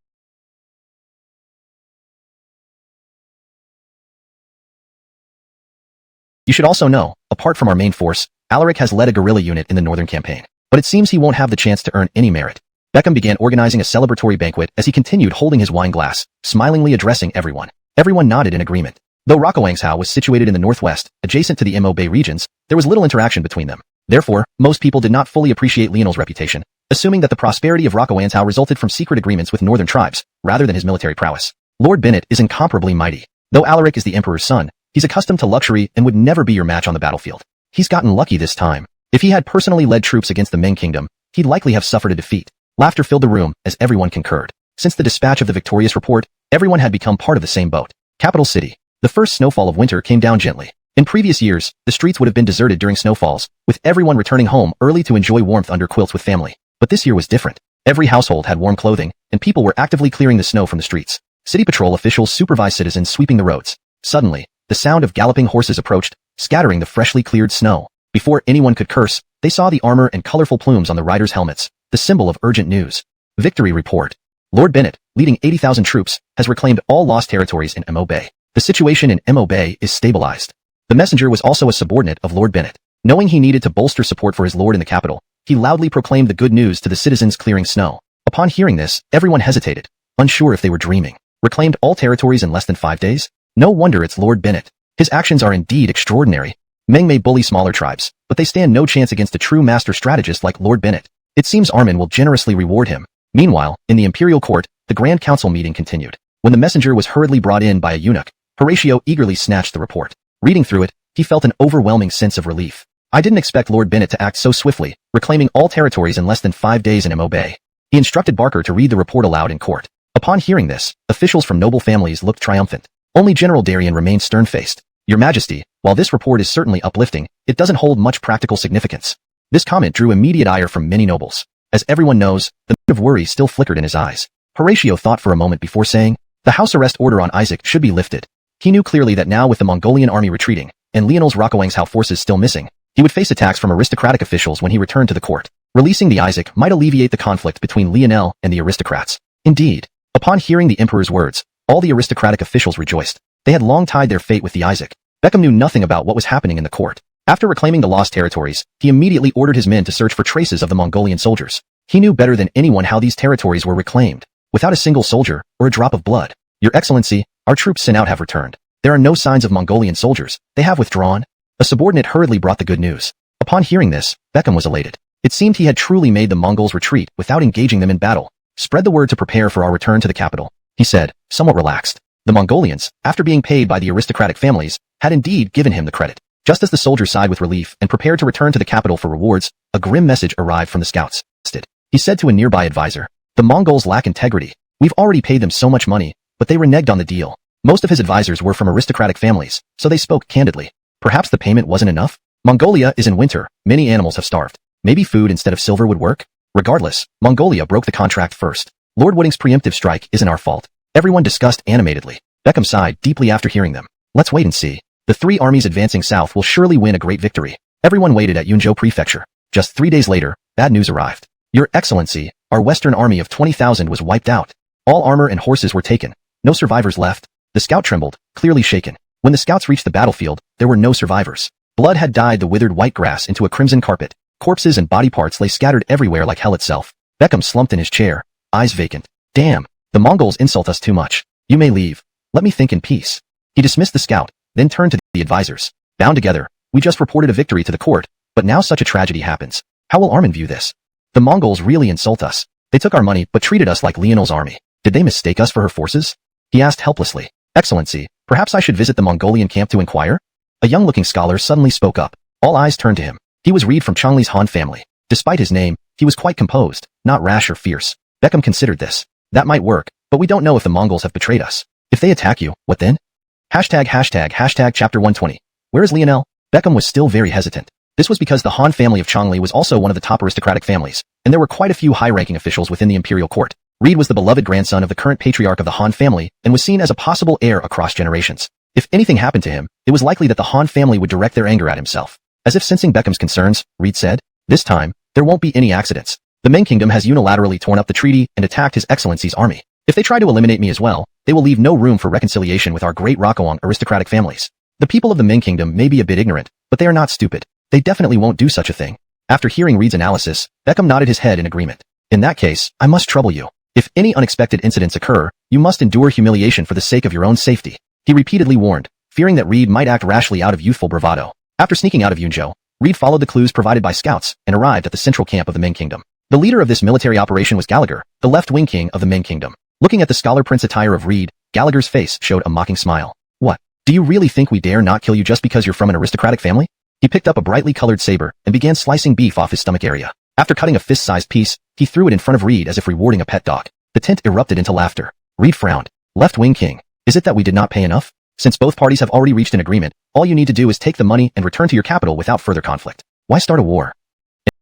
You should also know, apart from our main force, Alaric has led a guerrilla unit in the northern campaign. But it seems he won't have the chance to earn any merit. Beckham began organizing a celebratory banquet as he continued holding his wine glass, smilingly addressing everyone. Everyone nodded in agreement. Though Liangzhou was situated in the northwest, adjacent to the Mo Bay regions, there was little interaction between them. Therefore, most people did not fully appreciate Lionel's reputation, assuming that the prosperity of Liangzhou resulted from secret agreements with northern tribes, rather than his military prowess. Lord Bennett is incomparably mighty. Though Alaric is the emperor's son, he's accustomed to luxury and would never be your match on the battlefield. He's gotten lucky this time. If he had personally led troops against the Ming kingdom, he'd likely have suffered a defeat. Laughter filled the room as everyone concurred. Since the dispatch of the victorious report, everyone had become part of the same boat. Capital City. The first snowfall of winter came down gently. In previous years, the streets would have been deserted during snowfalls, with everyone returning home early to enjoy warmth under quilts with family. But this year was different. Every household had warm clothing, and people were actively clearing the snow from the streets. City patrol officials supervised citizens sweeping the roads. Suddenly, the sound of galloping horses approached, scattering the freshly cleared snow. Before anyone could curse, they saw the armor and colorful plumes on the riders' helmets, the symbol of urgent news. Victory report. Lord Bennett, leading 80,000 troops, has reclaimed all lost territories in Mo Bay. The situation in Mo Bay is stabilized. The messenger was also a subordinate of Lord Bennett. Knowing he needed to bolster support for his lord in the capital, he loudly proclaimed the good news to the citizens clearing snow. Upon hearing this, everyone hesitated, unsure if they were dreaming. Reclaimed all territories in less than 5 days? No wonder it's Lord Bennett. His actions are indeed extraordinary. Meng may bully smaller tribes, but they stand no chance against a true master strategist like Lord Bennett. It seems Armin will generously reward him. Meanwhile, in the imperial court, the Grand Council meeting continued. When the messenger was hurriedly brought in by a eunuch, Horatio eagerly snatched the report. Reading through it, he felt an overwhelming sense of relief. I didn't expect Lord Bennett to act so swiftly, reclaiming all territories in less than 5 days in Mo Bay. He instructed Barker to read the report aloud in court. Upon hearing this, officials from noble families looked triumphant. Only General Darien remained stern-faced. Your Majesty, while this report is certainly uplifting, it doesn't hold much practical significance. This comment drew immediate ire from many nobles. As everyone knows, the note of worry still flickered in his eyes. Horatio thought for a moment before saying, the house arrest order on Isaac should be lifted. He knew clearly that now with the Mongolian army retreating, and Lionel's Liangzhou forces still missing, he would face attacks from aristocratic officials when he returned to the court. Releasing the Isaac might alleviate the conflict between Lionel and the aristocrats. Indeed, upon hearing the emperor's words, all the aristocratic officials rejoiced. They had long tied their fate with the Isaac. Beckham knew nothing about what was happening in the court. After reclaiming the lost territories, he immediately ordered his men to search for traces of the Mongolian soldiers. He knew better than anyone how these territories were reclaimed, without a single soldier or a drop of blood. Your Excellency, our troops sent out have returned. There are no signs of Mongolian soldiers. They have withdrawn. A subordinate hurriedly brought the good news. Upon hearing this, Beckham was elated. It seemed he had truly made the Mongols retreat without engaging them in battle. Spread the word to prepare for our return to the capital, he said, somewhat relaxed. The Mongolians, after being paid by the aristocratic families, had indeed given him the credit. Just as the soldiers sighed with relief and prepared to return to the capital for rewards, a grim message arrived from the scouts. He said to a nearby advisor, the Mongols lack integrity. We've already paid them so much money, but they reneged on the deal. Most of his advisors were from aristocratic families, so they spoke candidly. Perhaps the payment wasn't enough? Mongolia is in winter, many animals have starved. Maybe food instead of silver would work? Regardless, Mongolia broke the contract first. Lord Wooding's preemptive strike isn't our fault. Everyone discussed animatedly. Beckham sighed deeply after hearing them. Let's wait and see. The 3 armies advancing south will surely win a great victory. Everyone waited at Yunzhou Prefecture. Just 3 days later, bad news arrived. Your Excellency, our western army of 20,000 was wiped out. All armor and horses were taken. No survivors left. The scout trembled, clearly shaken. When the scouts reached the battlefield, there were no survivors. Blood had dyed the withered white grass into a crimson carpet. Corpses and body parts lay scattered everywhere like hell itself. Beckham slumped in his chair, eyes vacant. Damn, the Mongols insult us too much. You may leave. Let me think in peace. He dismissed the scout, then turned to the advisors. Bound together, we just reported a victory to the court, but now such a tragedy happens. How will Armin view this? The Mongols really insult us. They took our money but treated us like Lionel's army. Did they mistake us for her forces? He asked helplessly. Excellency, perhaps I should visit the Mongolian camp to inquire? A young-looking scholar suddenly spoke up. All eyes turned to him. He was Reed from Changli's Han family. Despite his name, he was quite composed, not rash or fierce. Beckham considered this. That might work, but we don't know if the Mongols have betrayed us. If they attack you, what then? Hashtag chapter 120. Where is Lionel? Beckham was still very hesitant. This was because the Han family of Changli was also one of the top aristocratic families, and there were quite a few high-ranking officials within the imperial court. Reed was the beloved grandson of the current patriarch of the Han family and was seen as a possible heir across generations. If anything happened to him, it was likely that the Han family would direct their anger at himself. As if sensing Beckham's concerns, Reed said, this time, there won't be any accidents. The Ming Kingdom has unilaterally torn up the treaty and attacked His Excellency's army. If they try to eliminate me as well, they will leave no room for reconciliation with our great Rokuang aristocratic families. The people of the Ming Kingdom may be a bit ignorant, but they are not stupid. They definitely won't do such a thing. After hearing Reed's analysis, Beckham nodded his head in agreement. In that case, I must trouble you. If any unexpected incidents occur, you must endure humiliation for the sake of your own safety. He repeatedly warned, fearing that Reed might act rashly out of youthful bravado. After sneaking out of Yunzhou, Reed followed the clues provided by scouts and arrived at the central camp of the Ming Kingdom. The leader of this military operation was Gallagher, the left-wing king of the Ming Kingdom. Looking at the scholar prince attire of Reed, Gallagher's face showed a mocking smile. What? Do you really think we dare not kill you just because you're from an aristocratic family? He picked up a brightly colored saber and began slicing beef off his stomach area. After cutting a fist-sized piece, he threw it in front of Reed as if rewarding a pet dog. The tent erupted into laughter. Reed frowned. Left-wing king. Is it that we did not pay enough? Since both parties have already reached an agreement, all you need to do is take the money and return to your capital without further conflict. Why start a war?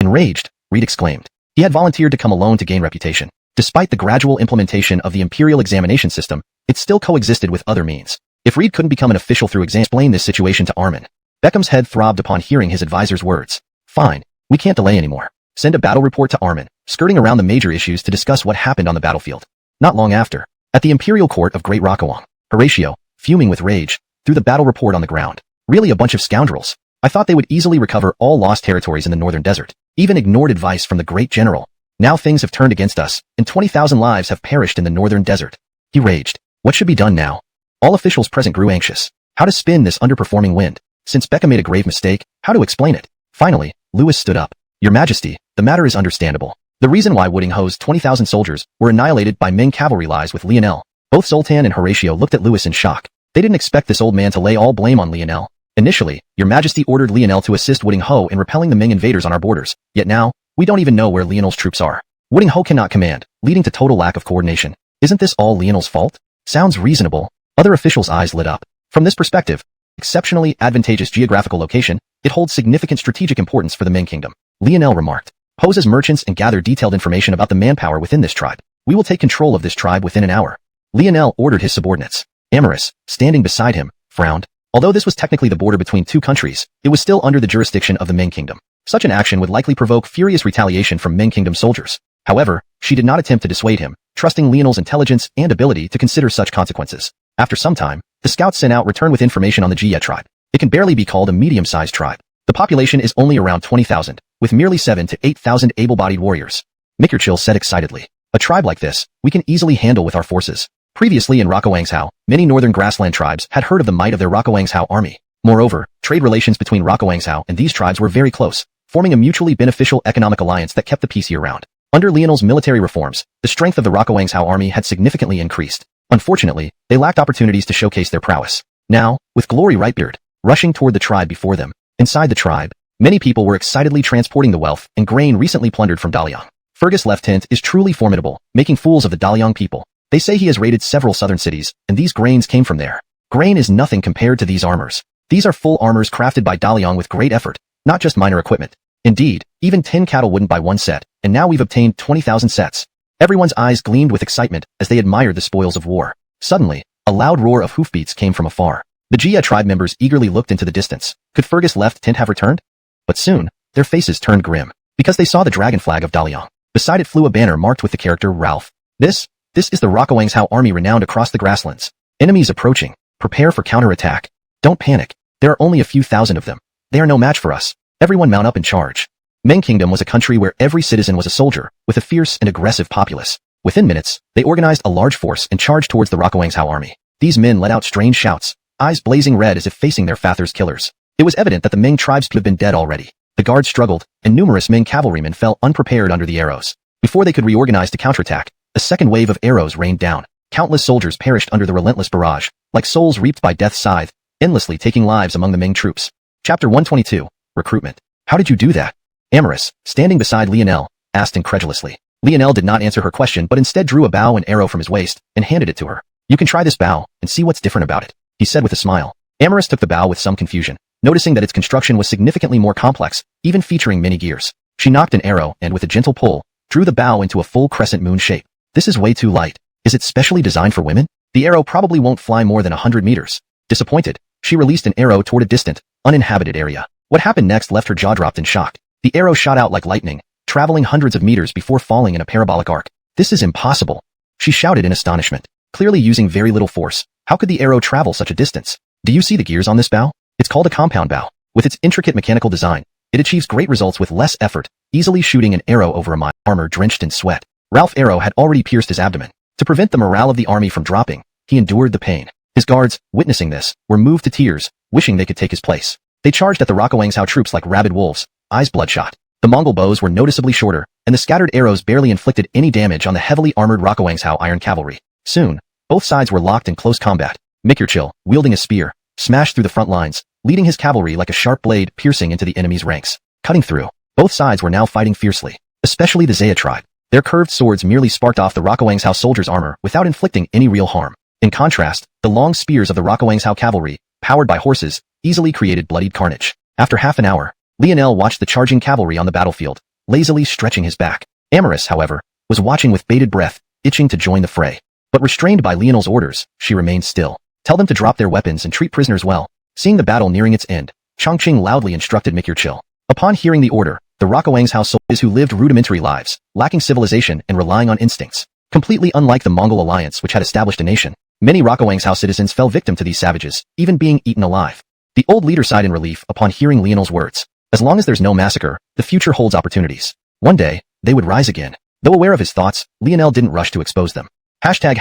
Enraged, Reed exclaimed. He had volunteered to come alone to gain reputation. Despite the gradual implementation of the imperial examination system, it still coexisted with other means. If Reed couldn't become an official through explain this situation to Armin. Beckham's head throbbed upon hearing his advisor's words. Fine, we can't delay anymore. Send a battle report to Armin, skirting around the major issues to discuss what happened on the battlefield. Not long after, at the imperial court of Great Liang, Horatio, fuming with rage, threw the battle report on the ground. Really a bunch of scoundrels. I thought they would easily recover all lost territories in the northern desert. Even ignored advice from the great general. Now things have turned against us, and 20,000 lives have perished in the northern desert. He raged. What should be done now? All officials present grew anxious. How to spin this underperforming wind? Since Beckham made a grave mistake, how to explain it? Finally, Lewis stood up. Your Majesty, the matter is understandable. The reason why Wooding Ho's 20,000 soldiers were annihilated by Ming cavalry lies with Lionel. Both Sultan and Horatio looked at Lewis in shock. They didn't expect this old man to lay all blame on Lionel. Initially, Your Majesty ordered Lionel to assist Wooding Ho in repelling the Ming invaders on our borders. Yet now, we don't even know where Lionel's troops are. Wooding Ho cannot command, leading to total lack of coordination. Isn't this all Lionel's fault? Sounds reasonable. Other officials' eyes lit up. From this perspective, exceptionally advantageous geographical location, it holds significant strategic importance for the Ming Kingdom. Lionel remarked. Pose as merchants and gather detailed information about the manpower within this tribe. We will take control of this tribe within an hour. Lionel ordered his subordinates. Amaris, standing beside him, frowned. Although this was technically the border between two countries, it was still under the jurisdiction of the Ming Kingdom. Such an action would likely provoke furious retaliation from Ming Kingdom soldiers. However, she did not attempt to dissuade him, trusting Lionel's intelligence and ability to consider such consequences. After some time, the scouts sent out returned with information on the Jie tribe. It can barely be called a medium-sized tribe. The population is only around 20,000, with merely 7 to 8,000 able-bodied warriors. Mikurchil said excitedly. A tribe like this, we can easily handle with our forces. Previously in Xuanhuan, many northern grassland tribes had heard of the might of their Xuanhuan army. Moreover, trade relations between Xuanhuan and these tribes were very close, forming a mutually beneficial economic alliance that kept the peace year-round. Under Lionel's military reforms, the strength of the Xuanhuan army had significantly increased. Unfortunately, they lacked opportunities to showcase their prowess. Now, with Glory Rightbeard rushing toward the tribe before them, inside the tribe, many people were excitedly transporting the wealth and grain recently plundered from Daliang. Fergus Lieutenant is truly formidable, making fools of the Daliang people. They say he has raided several southern cities, and these grains came from there. Grain is nothing compared to these armors. These are full armors crafted by Daliang with great effort, not just minor equipment. Indeed, even 10 cattle wouldn't buy one set, and now we've obtained 20,000 sets. Everyone's eyes gleamed with excitement as they admired the spoils of war. Suddenly, a loud roar of hoofbeats came from afar. The Jie tribe members eagerly looked into the distance. Could Fergus Lieutenant have returned? But soon, their faces turned grim, because they saw the dragon flag of Daliang. Beside it flew a banner marked with the character Ralph. This is the Xuanhuan army renowned across the grasslands. Enemies approaching. Prepare for counterattack. Don't panic. There are only a few thousand of them. They are no match for us. Everyone mount up and charge. Ming Kingdom was a country where every citizen was a soldier, with a fierce and aggressive populace. Within minutes, they organized a large force and charged towards the Xuanhuan army. These men let out strange shouts, eyes blazing red as if facing their father's killers. It was evident that the Ming tribes could have been dead already. The guards struggled, and numerous Ming cavalrymen fell unprepared under the arrows. Before they could reorganize to counterattack, a second wave of arrows rained down. Countless soldiers perished under the relentless barrage, like souls reaped by death's scythe, endlessly taking lives among the Ming troops. Chapter 122, Recruitment. How did you do that? Amaris, standing beside Lionel, asked incredulously. Lionel did not answer her question but instead drew a bow and arrow from his waist and handed it to her. You can try this bow and see what's different about it, he said with a smile. Amaris took the bow with some confusion, noticing that its construction was significantly more complex, even featuring many gears. She knocked an arrow and with a gentle pull, drew the bow into a full crescent moon shape. This is way too light. Is it specially designed for women? The arrow probably won't fly more than 100 meters. Disappointed, she released an arrow toward a distant, uninhabited area. What happened next left her jaw dropped in shock. The arrow shot out like lightning, traveling hundreds of meters before falling in a parabolic arc. This is impossible, she shouted in astonishment. Clearly using very little force, how could the arrow travel such a distance? Do you see the gears on this bow? It's called a compound bow. With its intricate mechanical design, it achieves great results with less effort, easily shooting an arrow over a mile, armor drenched in sweat. Ralph's arrow had already pierced his abdomen. To prevent the morale of the army from dropping, he endured the pain. His guards, witnessing this, were moved to tears, wishing they could take his place. They charged at the Liangzhou troops like rabid wolves, eyes bloodshot. The Mongol bows were noticeably shorter, and the scattered arrows barely inflicted any damage on the heavily armored Liangzhou iron cavalry. Soon, both sides were locked in close combat. Xiuxian, wielding a spear, smashed through the front lines, leading his cavalry like a sharp blade piercing into the enemy's ranks. Cutting through, both sides were now fighting fiercely, especially the Xia tribe. Their curved swords merely sparked off the Liangzhou soldiers' armor without inflicting any real harm. In contrast, the long spears of the Liangzhou cavalry, powered by horses, easily created bloodied carnage. After half an hour, Lionel watched the charging cavalry on the battlefield, lazily stretching his back. Amaris, however, was watching with bated breath, itching to join the fray. But restrained by Lionel's orders, she remained still. Tell them to drop their weapons and treat prisoners well. Seeing the battle nearing its end, Chongqing loudly instructed Xiuxian. Upon hearing the order, the Liangzhou soldiers who lived rudimentary lives, lacking civilization and relying on instincts. Completely unlike the Mongol alliance which had established a nation, many Liangzhou citizens fell victim to these savages, even being eaten alive. The old leader sighed in relief upon hearing Lionel's words. As long as there's no massacre, the future holds opportunities. One day, they would rise again. Though aware of his thoughts, Lionel didn't rush to expose them. Hashtag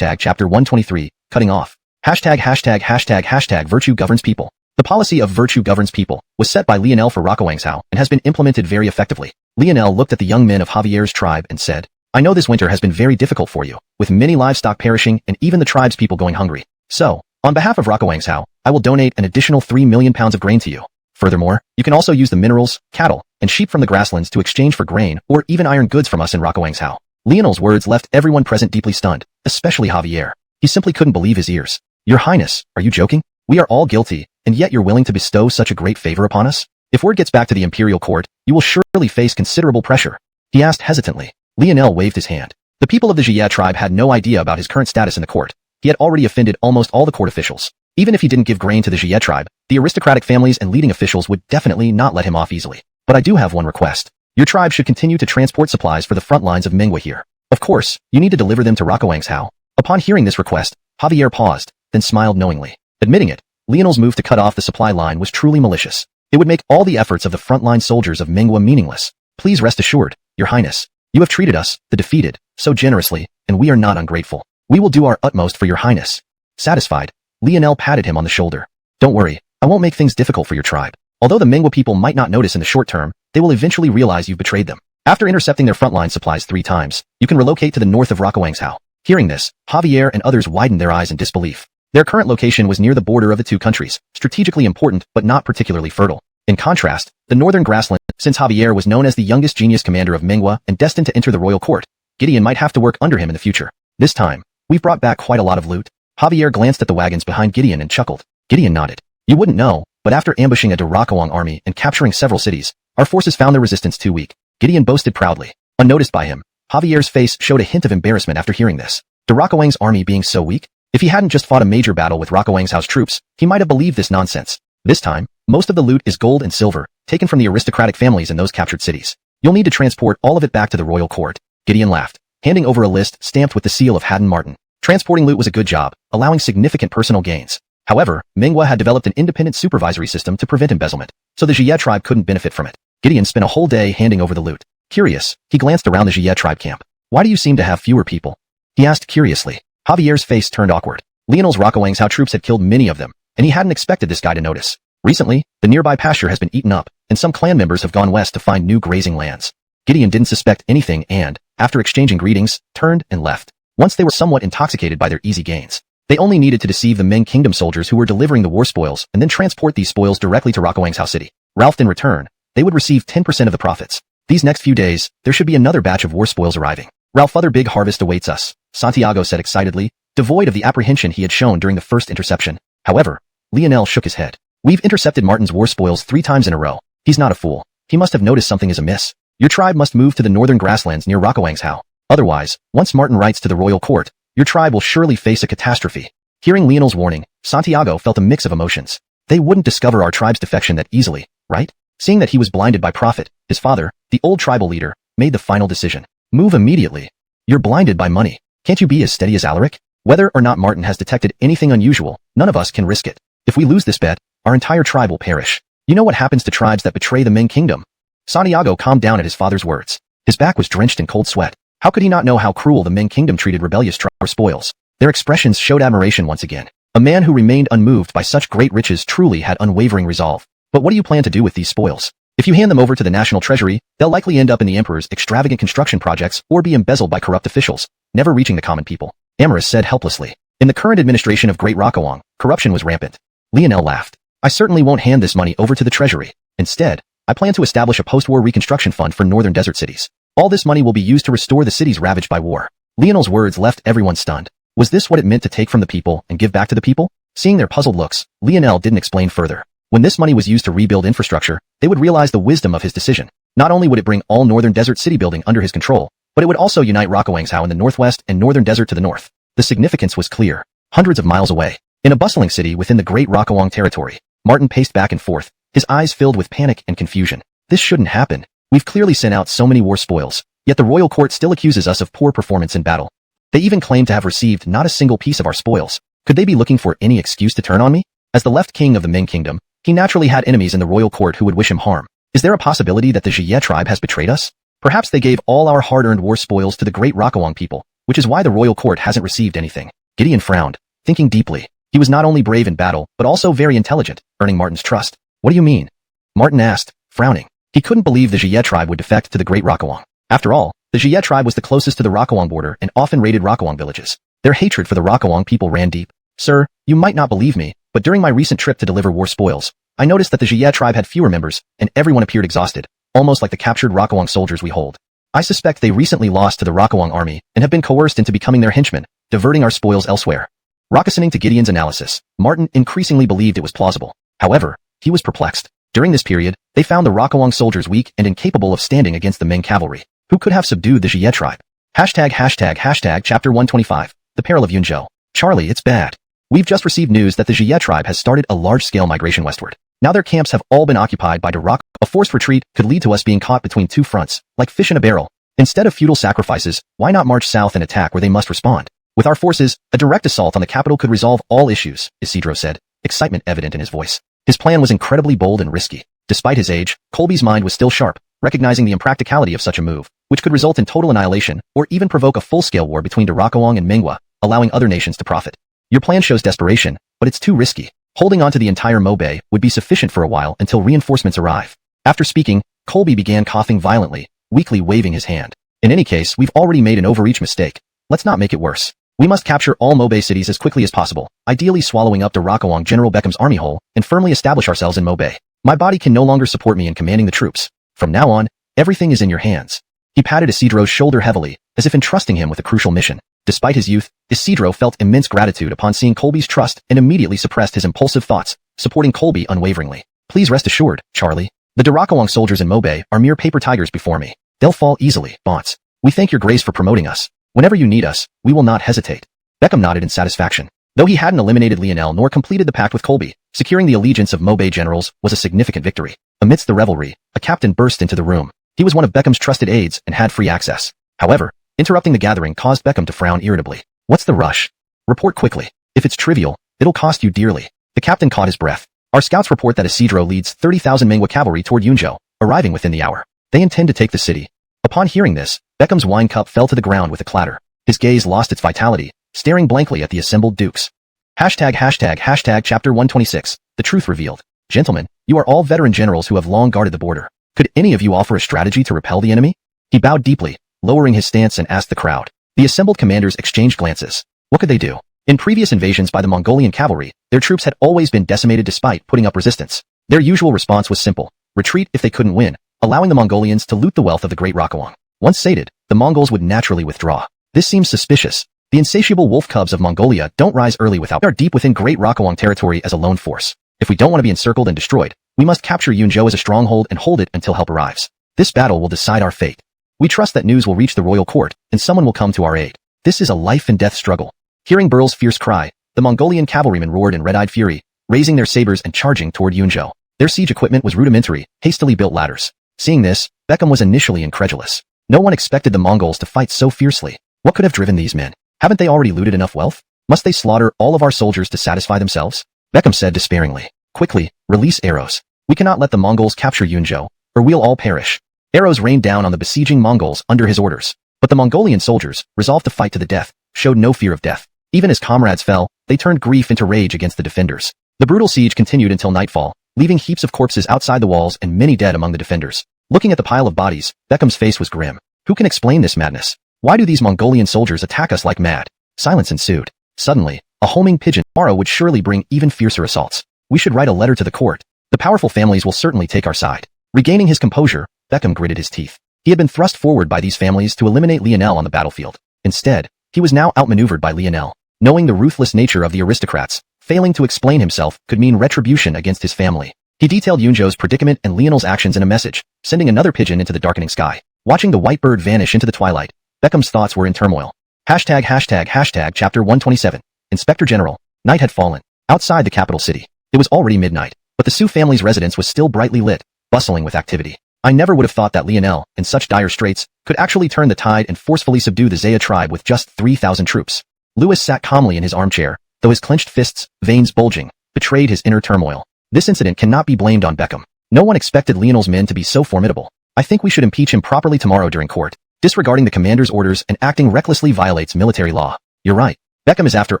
chapter 123, cutting off. Hashtag virtue governs people. The policy of virtue governs people was set by Lionel for Liangzhou and has been implemented very effectively. Lionel looked at the young men of Javier's tribe and said, I know this winter has been very difficult for you, with many livestock perishing and even the tribe's people going hungry. So, on behalf of Liangzhou, I will donate an additional 3 million pounds of grain to you. Furthermore, you can also use the minerals, cattle, and sheep from the grasslands to exchange for grain or even iron goods from us in Liangzhou. Lionel's words left everyone present deeply stunned, especially Javier. He simply couldn't believe his ears. Your Highness, are you joking? We are all guilty, and yet you're willing to bestow such a great favor upon us? If word gets back to the imperial court, you will surely face considerable pressure. He asked hesitantly. Lionel waved his hand. The people of the Xia tribe had no idea about his current status in the court. He had already offended almost all the court officials. Even if he didn't give grain to the Xia tribe, the aristocratic families and leading officials would definitely not let him off easily. But I do have one request. Your tribe should continue to transport supplies for the front lines of Mingwa here. Of course, you need to deliver them to Liangzhou. Upon hearing this request, Javier paused, then smiled knowingly. Admitting it, Lionel's move to cut off the supply line was truly malicious. It would make all the efforts of the frontline soldiers of Mingwa meaningless. Please rest assured, Your Highness. You have treated us, the defeated, so generously, and we are not ungrateful. We will do our utmost for Your Highness. Satisfied, Lionel patted him on the shoulder. Don't worry, I won't make things difficult for your tribe. Although the Mingwa people might not notice in the short term, they will eventually realize you've betrayed them. After intercepting their frontline supplies 3 times, you can relocate to the north of Liangzhou. Hearing this, Javier and others widened their eyes in disbelief. Their current location was near the border of the two countries, strategically important but not particularly fertile. In contrast, the northern grassland, since Javier was known as the youngest genius commander of Mingwa and destined to enter the royal court, Gideon might have to work under him in the future. This time, we've brought back quite a lot of loot. Javier glanced at the wagons behind Gideon and chuckled. Gideon nodded. You wouldn't know, but after ambushing a Derakawang army and capturing several cities, our forces found their resistance too weak. Gideon boasted proudly. Unnoticed by him, Javier's face showed a hint of embarrassment after hearing this. Derakawang's army being so weak? If he hadn't just fought a major battle with Liangzhou's troops, he might have believed this nonsense. This time, most of the loot is gold and silver, taken from the aristocratic families in those captured cities. You'll need to transport all of it back to the royal court. Gideon laughed, handing over a list stamped with the seal of Haddon Martin. Transporting loot was a good job, allowing significant personal gains. However, Mingwa had developed an independent supervisory system to prevent embezzlement, so the Xia tribe couldn't benefit from it. Gideon spent a whole day handing over the loot. Curious, he glanced around the Xia tribe camp. Why do you seem to have fewer people? He asked curiously. Javier's face turned awkward. Lionel's Liangzhou troops had killed many of them, and he hadn't expected this guy to notice. Recently, the nearby pasture has been eaten up, and some clan members have gone west to find new grazing lands. Gideon didn't suspect anything and, after exchanging greetings, turned and left. Once they were somewhat intoxicated by their easy gains, they only needed to deceive the Ming Kingdom soldiers who were delivering the war spoils and then transport these spoils directly to Liangzhou city. Ralph in return, they would receive 10% of the profits. These next few days, there should be another batch of war spoils arriving. Ralph, other big harvest awaits us, Santiago said excitedly, devoid of the apprehension he had shown during the first interception. However, Lionel shook his head. We've intercepted Martin's war spoils 3 times in a row. He's not a fool. He must have noticed something is amiss. Your tribe must move to the northern grasslands near Liangzhou. Otherwise, once Martin writes to the royal court, your tribe will surely face a catastrophe. Hearing Lionel's warning, Santiago felt a mix of emotions. They wouldn't discover our tribe's defection that easily, right? Seeing that he was blinded by Prophet, his father, the old tribal leader, made the final decision. Move immediately. You're blinded by money. Can't you be as steady as Alaric? Whether or not Martin has detected anything unusual, none of us can risk it. If we lose this bet, our entire tribe will perish. You know what happens to tribes that betray the Ming kingdom? Santiago calmed down at his father's words. His back was drenched in cold sweat. How could he not know how cruel the Ming kingdom treated rebellious tribes for spoils? Their expressions showed admiration once again. A man who remained unmoved by such great riches truly had unwavering resolve. But what do you plan to do with these spoils? If you hand them over to the national treasury, they'll likely end up in the emperor's extravagant construction projects or be embezzled by corrupt officials, never reaching the common people. Amaris said helplessly. In the current administration of Great Liang, corruption was rampant. Lionel laughed. I certainly won't hand this money over to the treasury. Instead, I plan to establish a post-war reconstruction fund for northern desert cities. All this money will be used to restore the cities ravaged by war. Lionel's words left everyone stunned. Was this what it meant to take from the people and give back to the people? Seeing their puzzled looks, Lionel didn't explain further. When this money was used to rebuild infrastructure, they would realize the wisdom of his decision. Not only would it bring all northern desert city building under his control, but it would also unite Liangzhou in the northwest and northern desert to the north. The significance was clear. Hundreds of miles away, in a bustling city within the Great Liang territory, Martin paced back and forth, his eyes filled with panic and confusion. This shouldn't happen. We've clearly sent out so many war spoils, yet the royal court still accuses us of poor performance in battle. They even claim to have received not a single piece of our spoils. Could they be looking for any excuse to turn on me? As the left king of the Ming kingdom, he naturally had enemies in the royal court who would wish him harm. Is there a possibility that the Xiuxian tribe has betrayed us? Perhaps they gave all our hard-earned war spoils to the Great Liang people, which is why the royal court hasn't received anything. Gideon frowned, thinking deeply. He was not only brave in battle, but also very intelligent, earning Martin's trust. What do you mean? Martin asked, frowning. He couldn't believe the Xiuxian tribe would defect to the Great Liang. After all, the Xiuxian tribe was the closest to the Liang border and often raided Liang villages. Their hatred for the Liang people ran deep. Sir, you might not believe me, but during my recent trip to deliver war spoils, I noticed that the Xiuxian tribe had fewer members, and everyone appeared exhausted, almost like the captured Liang soldiers we hold. I suspect they recently lost to the Liang army and have been coerced into becoming their henchmen, diverting our spoils elsewhere. Listening to Gideon's analysis, Martin increasingly believed it was plausible. However, he was perplexed. During this period, they found the Liang soldiers weak and incapable of standing against the Ming cavalry. Who could have subdued the Xiuxian tribe? ##### Chapter 125. The Peril of Yunzhou. Charlie, it's bad. We've just received news that the Xiuxian tribe has started a large-scale migration westward. Now their camps have all been occupied by Liang. A forced retreat could lead to us being caught between two fronts, like fish in a barrel. Instead of futile sacrifices, why not march south and attack where they must respond? With our forces, a direct assault on the capital could resolve all issues, Isidro said, excitement evident in his voice. His plan was incredibly bold and risky. Despite his age, Colby's mind was still sharp, recognizing the impracticality of such a move, which could result in total annihilation or even provoke a full-scale war between Liang and Minghua, allowing other nations to profit. Your plan shows desperation, but it's too risky. Holding on to the entire Mobay would be sufficient for a while until reinforcements arrive. After speaking, Colby began coughing violently, weakly waving his hand. In any case, we've already made an overreach mistake. Let's not make it worse. We must capture all Mobay cities as quickly as possible, ideally swallowing up Liang General Beckham's army whole, and firmly establish ourselves in Mobay. My body can no longer support me in commanding the troops. From now on, everything is in your hands. He patted Isidro's shoulder heavily, as if entrusting him with a crucial mission. Despite his youth, Isidro felt immense gratitude upon seeing Colby's trust and immediately suppressed his impulsive thoughts, supporting Colby unwaveringly. Please rest assured, Charlie. The Liang soldiers in Mobay are mere paper tigers before me. They'll fall easily, Bonts. We thank your grace for promoting us. Whenever you need us, we will not hesitate. Beckham nodded in satisfaction. Though he hadn't eliminated Lionel nor completed the pact with Colby, securing the allegiance of Mobay generals was a significant victory. Amidst the revelry, a captain burst into the room. He was one of Beckham's trusted aides and had free access. However, interrupting the gathering caused Beckham to frown irritably. What's the rush? Report quickly. If it's trivial, it'll cost you dearly. The captain caught his breath. Our scouts report that Isidro leads 30,000 Minghua cavalry toward Yunzhou, arriving within the hour. They intend to take the city. Upon hearing this, Beckham's wine cup fell to the ground with a clatter. His gaze lost its vitality, staring blankly at the assembled dukes. #### Chapter 126. The truth revealed. Gentlemen, you are all veteran generals who have long guarded the border. Could any of you offer a strategy to repel the enemy? He bowed deeply, lowering his stance and asked the crowd. The assembled commanders exchanged glances. What could they do? In previous invasions by the Mongolian cavalry, their troops had always been decimated despite putting up resistance. Their usual response was simple: retreat if they couldn't win, allowing the Mongolians to loot the wealth of the Great Liang. Once sated, the Mongols would naturally withdraw. This seems suspicious. The insatiable wolf cubs of Mongolia don't rise early without. We are deep within Great Liang territory as a lone force. If we don't want to be encircled and destroyed, we must capture Yunzhou as a stronghold and hold it until help arrives. This battle will decide our fate. We trust that news will reach the royal court, and someone will come to our aid. This is a life-and-death struggle. Hearing Burl's fierce cry, the Mongolian cavalrymen roared in red-eyed fury, raising their sabers and charging toward Yunzhou. Their siege equipment was rudimentary, hastily built ladders. Seeing this, Beckham was initially incredulous. No one expected the Mongols to fight so fiercely. What could have driven these men? Haven't they already looted enough wealth? Must they slaughter all of our soldiers to satisfy themselves? Beckham said despairingly. Quickly, release arrows. We cannot let the Mongols capture Yunzhou, or we'll all perish. Arrows rained down on the besieging Mongols under his orders. But the Mongolian soldiers, resolved to fight to the death, showed no fear of death. Even as comrades fell, they turned grief into rage against the defenders. The brutal siege continued until nightfall, leaving heaps of corpses outside the walls and many dead among the defenders. Looking at the pile of bodies, Beckham's face was grim. Who can explain this madness? Why do these Mongolian soldiers attack us like mad? Silence ensued. Suddenly, a homing pigeon tomorrow would surely bring even fiercer assaults. We should write a letter to the court. The powerful families will certainly take our side. Regaining his composure, Beckham gritted his teeth. He had been thrust forward by these families to eliminate Lionel on the battlefield. Instead, he was now outmaneuvered by Lionel. Knowing the ruthless nature of the aristocrats, failing to explain himself could mean retribution against his family. He detailed Yunzhou's predicament and Lionel's actions in a message, sending another pigeon into the darkening sky. Watching the white bird vanish into the twilight, Beckham's thoughts were in turmoil. Chapter 127. Inspector General. Night had fallen. Outside the capital city, it was already midnight, but the Sioux family's residence was still brightly lit, bustling with activity. I never would have thought that Lionel, in such dire straits, could actually turn the tide and forcefully subdue the Zaya tribe with just 3,000 troops. Lewis sat calmly in his armchair, though his clenched fists, veins bulging, betrayed his inner turmoil. This incident cannot be blamed on Beckham. No one expected Lionel's men to be so formidable. I think we should impeach him properly tomorrow during court. Disregarding the commander's orders and acting recklessly violates military law. You're right. Beckham is after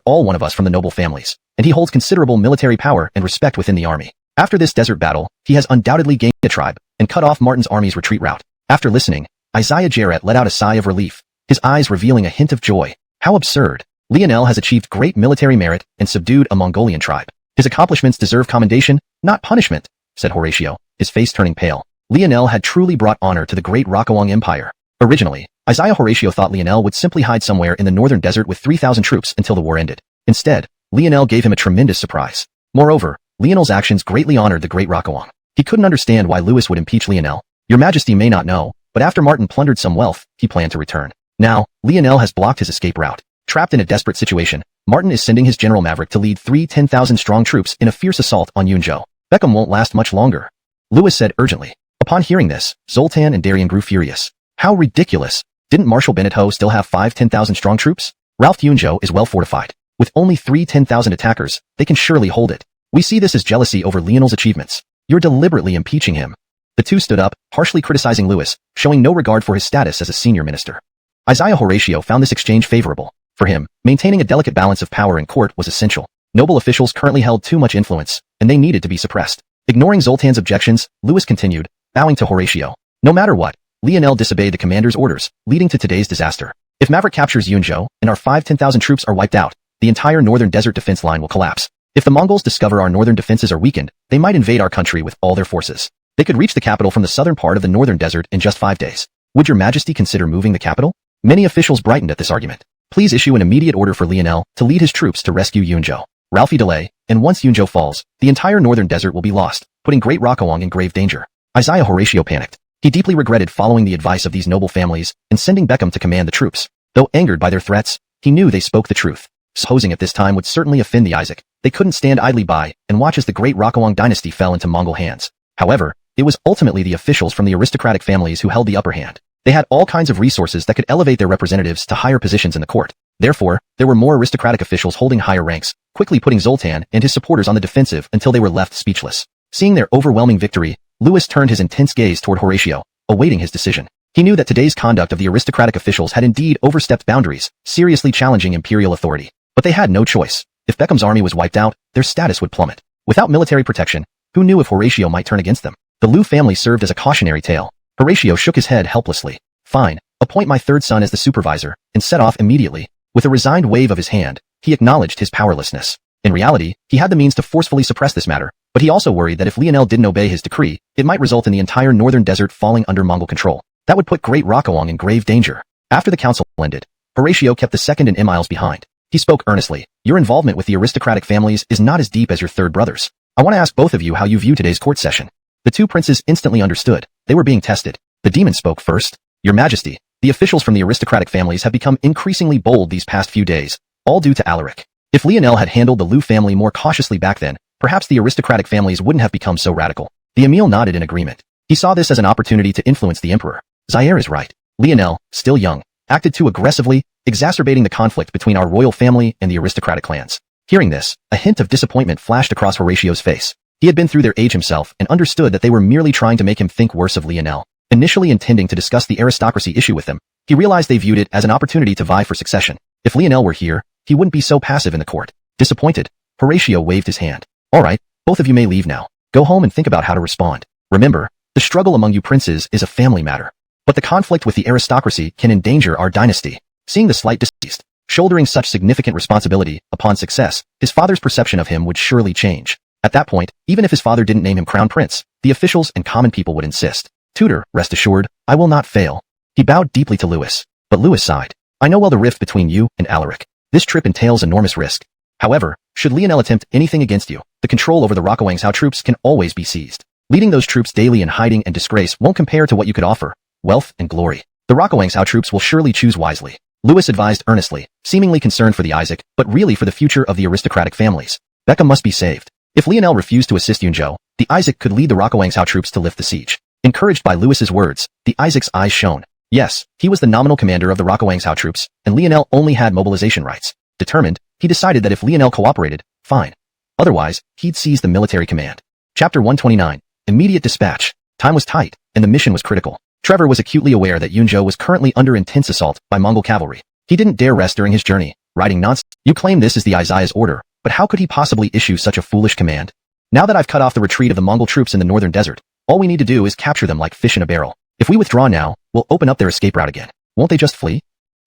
all one of us from the noble families, and he holds considerable military power and respect within the army. After this desert battle, he has undoubtedly gained a tribe and cut off Martin's army's retreat route. After listening, Isaiah Jarrett let out a sigh of relief, his eyes revealing a hint of joy. How absurd. Lionel has achieved great military merit and subdued a Mongolian tribe. His accomplishments deserve commendation, not punishment, said Horatio, his face turning pale. Lionel had truly brought honor to the great Rokuang Empire. Originally, Isaiah Horatio thought Lionel would simply hide somewhere in the northern desert with 3,000 troops until the war ended. Instead, Lionel gave him a tremendous surprise. Moreover, Lionel's actions greatly honored the great Rokuang. He couldn't understand why Lewis would impeach Lionel. Your Majesty may not know, but after Martin plundered some wealth, he planned to return. Now, Lionel has blocked his escape route. Trapped in a desperate situation, Martin is sending his General Maverick to lead 10,000-strong troops in a fierce assault on Yunzhou. Beckham won't last much longer, Lewis said urgently. Upon hearing this, Zoltan and Darien grew furious. How ridiculous! Didn't Marshal Benito still have 10,000-strong troops? Ralph Yunzhou is well fortified. With only 10,000 attackers, they can surely hold it. We see this as jealousy over Lionel's achievements. You're deliberately impeaching him. The two stood up, harshly criticizing Lewis, showing no regard for his status as a senior minister. Isaiah Horatio found this exchange favorable. For him, maintaining a delicate balance of power in court was essential. Noble officials currently held too much influence, and they needed to be suppressed. Ignoring Zoltan's objections, Lewis continued, bowing to Horatio. No matter what, Lionel disobeyed the commander's orders, leading to today's disaster. If Maverick captures Yunzhou, and our 10,000 troops are wiped out, the entire northern desert defense line will collapse. If the Mongols discover our northern defenses are weakened, they might invade our country with all their forces. They could reach the capital from the southern part of the northern desert in just 5 days. Would your Majesty consider moving the capital? Many officials brightened at this argument. Please issue an immediate order for Lionel to lead his troops to rescue Yunzhou. Ralphie delay, and once Yunzhou falls, the entire northern desert will be lost, putting Great Rokuang in grave danger. Isaiah Horatio panicked. He deeply regretted following the advice of these noble families and sending Beckham to command the troops. Though angered by their threats, he knew they spoke the truth. Supposing at this time would certainly offend the Isaac. They couldn't stand idly by and watch as the Great Rokuang dynasty fell into Mongol hands. However, it was ultimately the officials from the aristocratic families who held the upper hand. They had all kinds of resources that could elevate their representatives to higher positions in the court. Therefore, there were more aristocratic officials holding higher ranks, quickly putting Zoltan and his supporters on the defensive until they were left speechless. Seeing their overwhelming victory, Lewis turned his intense gaze toward Horatio, awaiting his decision. He knew that today's conduct of the aristocratic officials had indeed overstepped boundaries, seriously challenging imperial authority. But they had no choice. If Beckham's army was wiped out, their status would plummet. Without military protection, who knew if Horatio might turn against them? The Liu family served as a cautionary tale. Horatio shook his head helplessly. Fine, appoint my third son as the supervisor, and set off immediately. With a resigned wave of his hand, he acknowledged his powerlessness. In reality, he had the means to forcefully suppress this matter, but he also worried that if Lionel didn't obey his decree, it might result in the entire northern desert falling under Mongol control. That would put Great Rokuang in grave danger. After the council ended, Horatio kept the second and Emiles behind. He spoke earnestly. Your involvement with the aristocratic families is not as deep as your third brother's. I want to ask both of you how you view today's court session. The two princes instantly understood. They were being tested. The demon spoke first. Your Majesty, the officials from the aristocratic families have become increasingly bold these past few days, all due to Alaric. If Lionel had handled the Liu family more cautiously back then, perhaps the aristocratic families wouldn't have become so radical. The Emil nodded in agreement. He saw this as an opportunity to influence the emperor. Zaire is right. Lionel, still young, acted too aggressively, exacerbating the conflict between our royal family and the aristocratic clans. Hearing this, a hint of disappointment flashed across Horatio's face. He had been through their age himself and understood that they were merely trying to make him think worse of Lionel. Initially intending to discuss the aristocracy issue with them, he realized they viewed it as an opportunity to vie for succession. If Lionel were here, he wouldn't be so passive in the court. Disappointed, Horatio waved his hand. All right, both of you may leave now. Go home and think about how to respond. Remember, the struggle among you princes is a family matter. But the conflict with the aristocracy can endanger our dynasty. Seeing the slight deceased, shouldering such significant responsibility upon success, his father's perception of him would surely change. At that point, even if his father didn't name him crown prince, the officials and common people would insist. Tutor, rest assured, I will not fail. He bowed deeply to Louis. But Louis sighed. I know well the rift between you and Alaric. This trip entails enormous risk. However, should Lionel attempt anything against you, the control over the Xuanhuan troops can always be seized. Leading those troops daily in hiding and disgrace won't compare to what you could offer, wealth and glory. The Xuanhuan troops will surely choose wisely. Louis advised earnestly, seemingly concerned for the Isaac, but really for the future of the aristocratic families. Beckham must be saved. If Lionel refused to assist Yunzhou, the Isaac could lead the Xuanhuan troops to lift the siege. Encouraged by Louis's words, the Isaac's eyes shone. Yes, he was the nominal commander of the Xuanhuan troops, and Lionel only had mobilization rights. Determined, he decided that if Lionel cooperated, fine. Otherwise, he'd seize the military command. Chapter 129. Immediate dispatch. Time was tight, and the mission was critical. Trevor was acutely aware that Yunzhou was currently under intense assault by Mongol cavalry. He didn't dare rest during his journey, writing nonsense. You claim this is the Isaiah's order, but how could he possibly issue such a foolish command? Now that I've cut off the retreat of the Mongol troops in the northern desert, all we need to do is capture them like fish in a barrel. If we withdraw now, we'll open up their escape route again. Won't they just flee?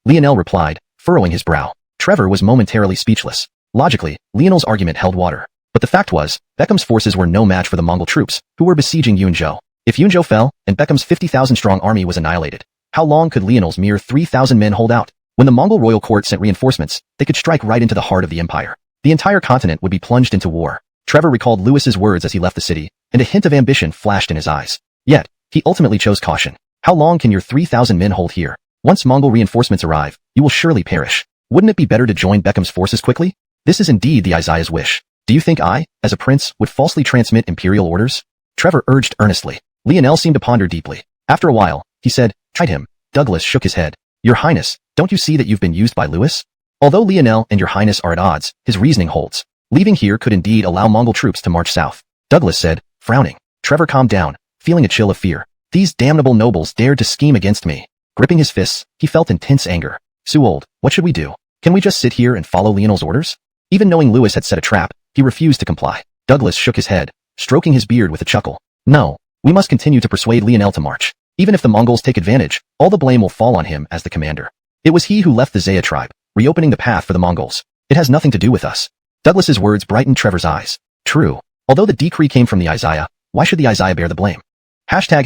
Lionel replied, furrowing his brow. Trevor was momentarily speechless. Logically, Lionel's argument held water. But the fact was, Beckham's forces were no match for the Mongol troops, who were besieging Yunzhou. If Yunzhou fell, and Beckham's 50,000-strong army was annihilated, how long could Lionel's mere 3,000 men hold out? When the Mongol royal court sent reinforcements, they could strike right into the heart of the empire. The entire continent would be plunged into war. Trevor recalled Louis's words as he left the city, and a hint of ambition flashed in his eyes. Yet, he ultimately chose caution. How long can your 3,000 men hold here? Once Mongol reinforcements arrive, you will surely perish. Wouldn't it be better to join Beckham's forces quickly? This is indeed the Isaiah's wish. Do you think I, as a prince, would falsely transmit imperial orders? Trevor urged earnestly. Lionel seemed to ponder deeply. After a while, he said, chide him. Douglas shook his head. Your Highness, don't you see that you've been used by Louis? Although Lionel and your Highness are at odds, his reasoning holds. Leaving here could indeed allow Mongol troops to march south. Douglas said, frowning. Trevor calmed down, feeling a chill of fear. These damnable nobles dared to scheme against me. Gripping his fists, he felt intense anger. Suold, what should we do? Can we just sit here and follow Lionel's orders? Even knowing Louis had set a trap, he refused to comply. Douglas shook his head, stroking his beard with a chuckle. No, we must continue to persuade Lionel to march. Even if the Mongols take advantage, all the blame will fall on him as the commander. It was he who left the Zaya tribe, reopening the path for the Mongols. It has nothing to do with us. Douglas's words brightened Trevor's eyes. True. Although the decree came from the Isaiah, why should the Isaiah bear the blame? Chapter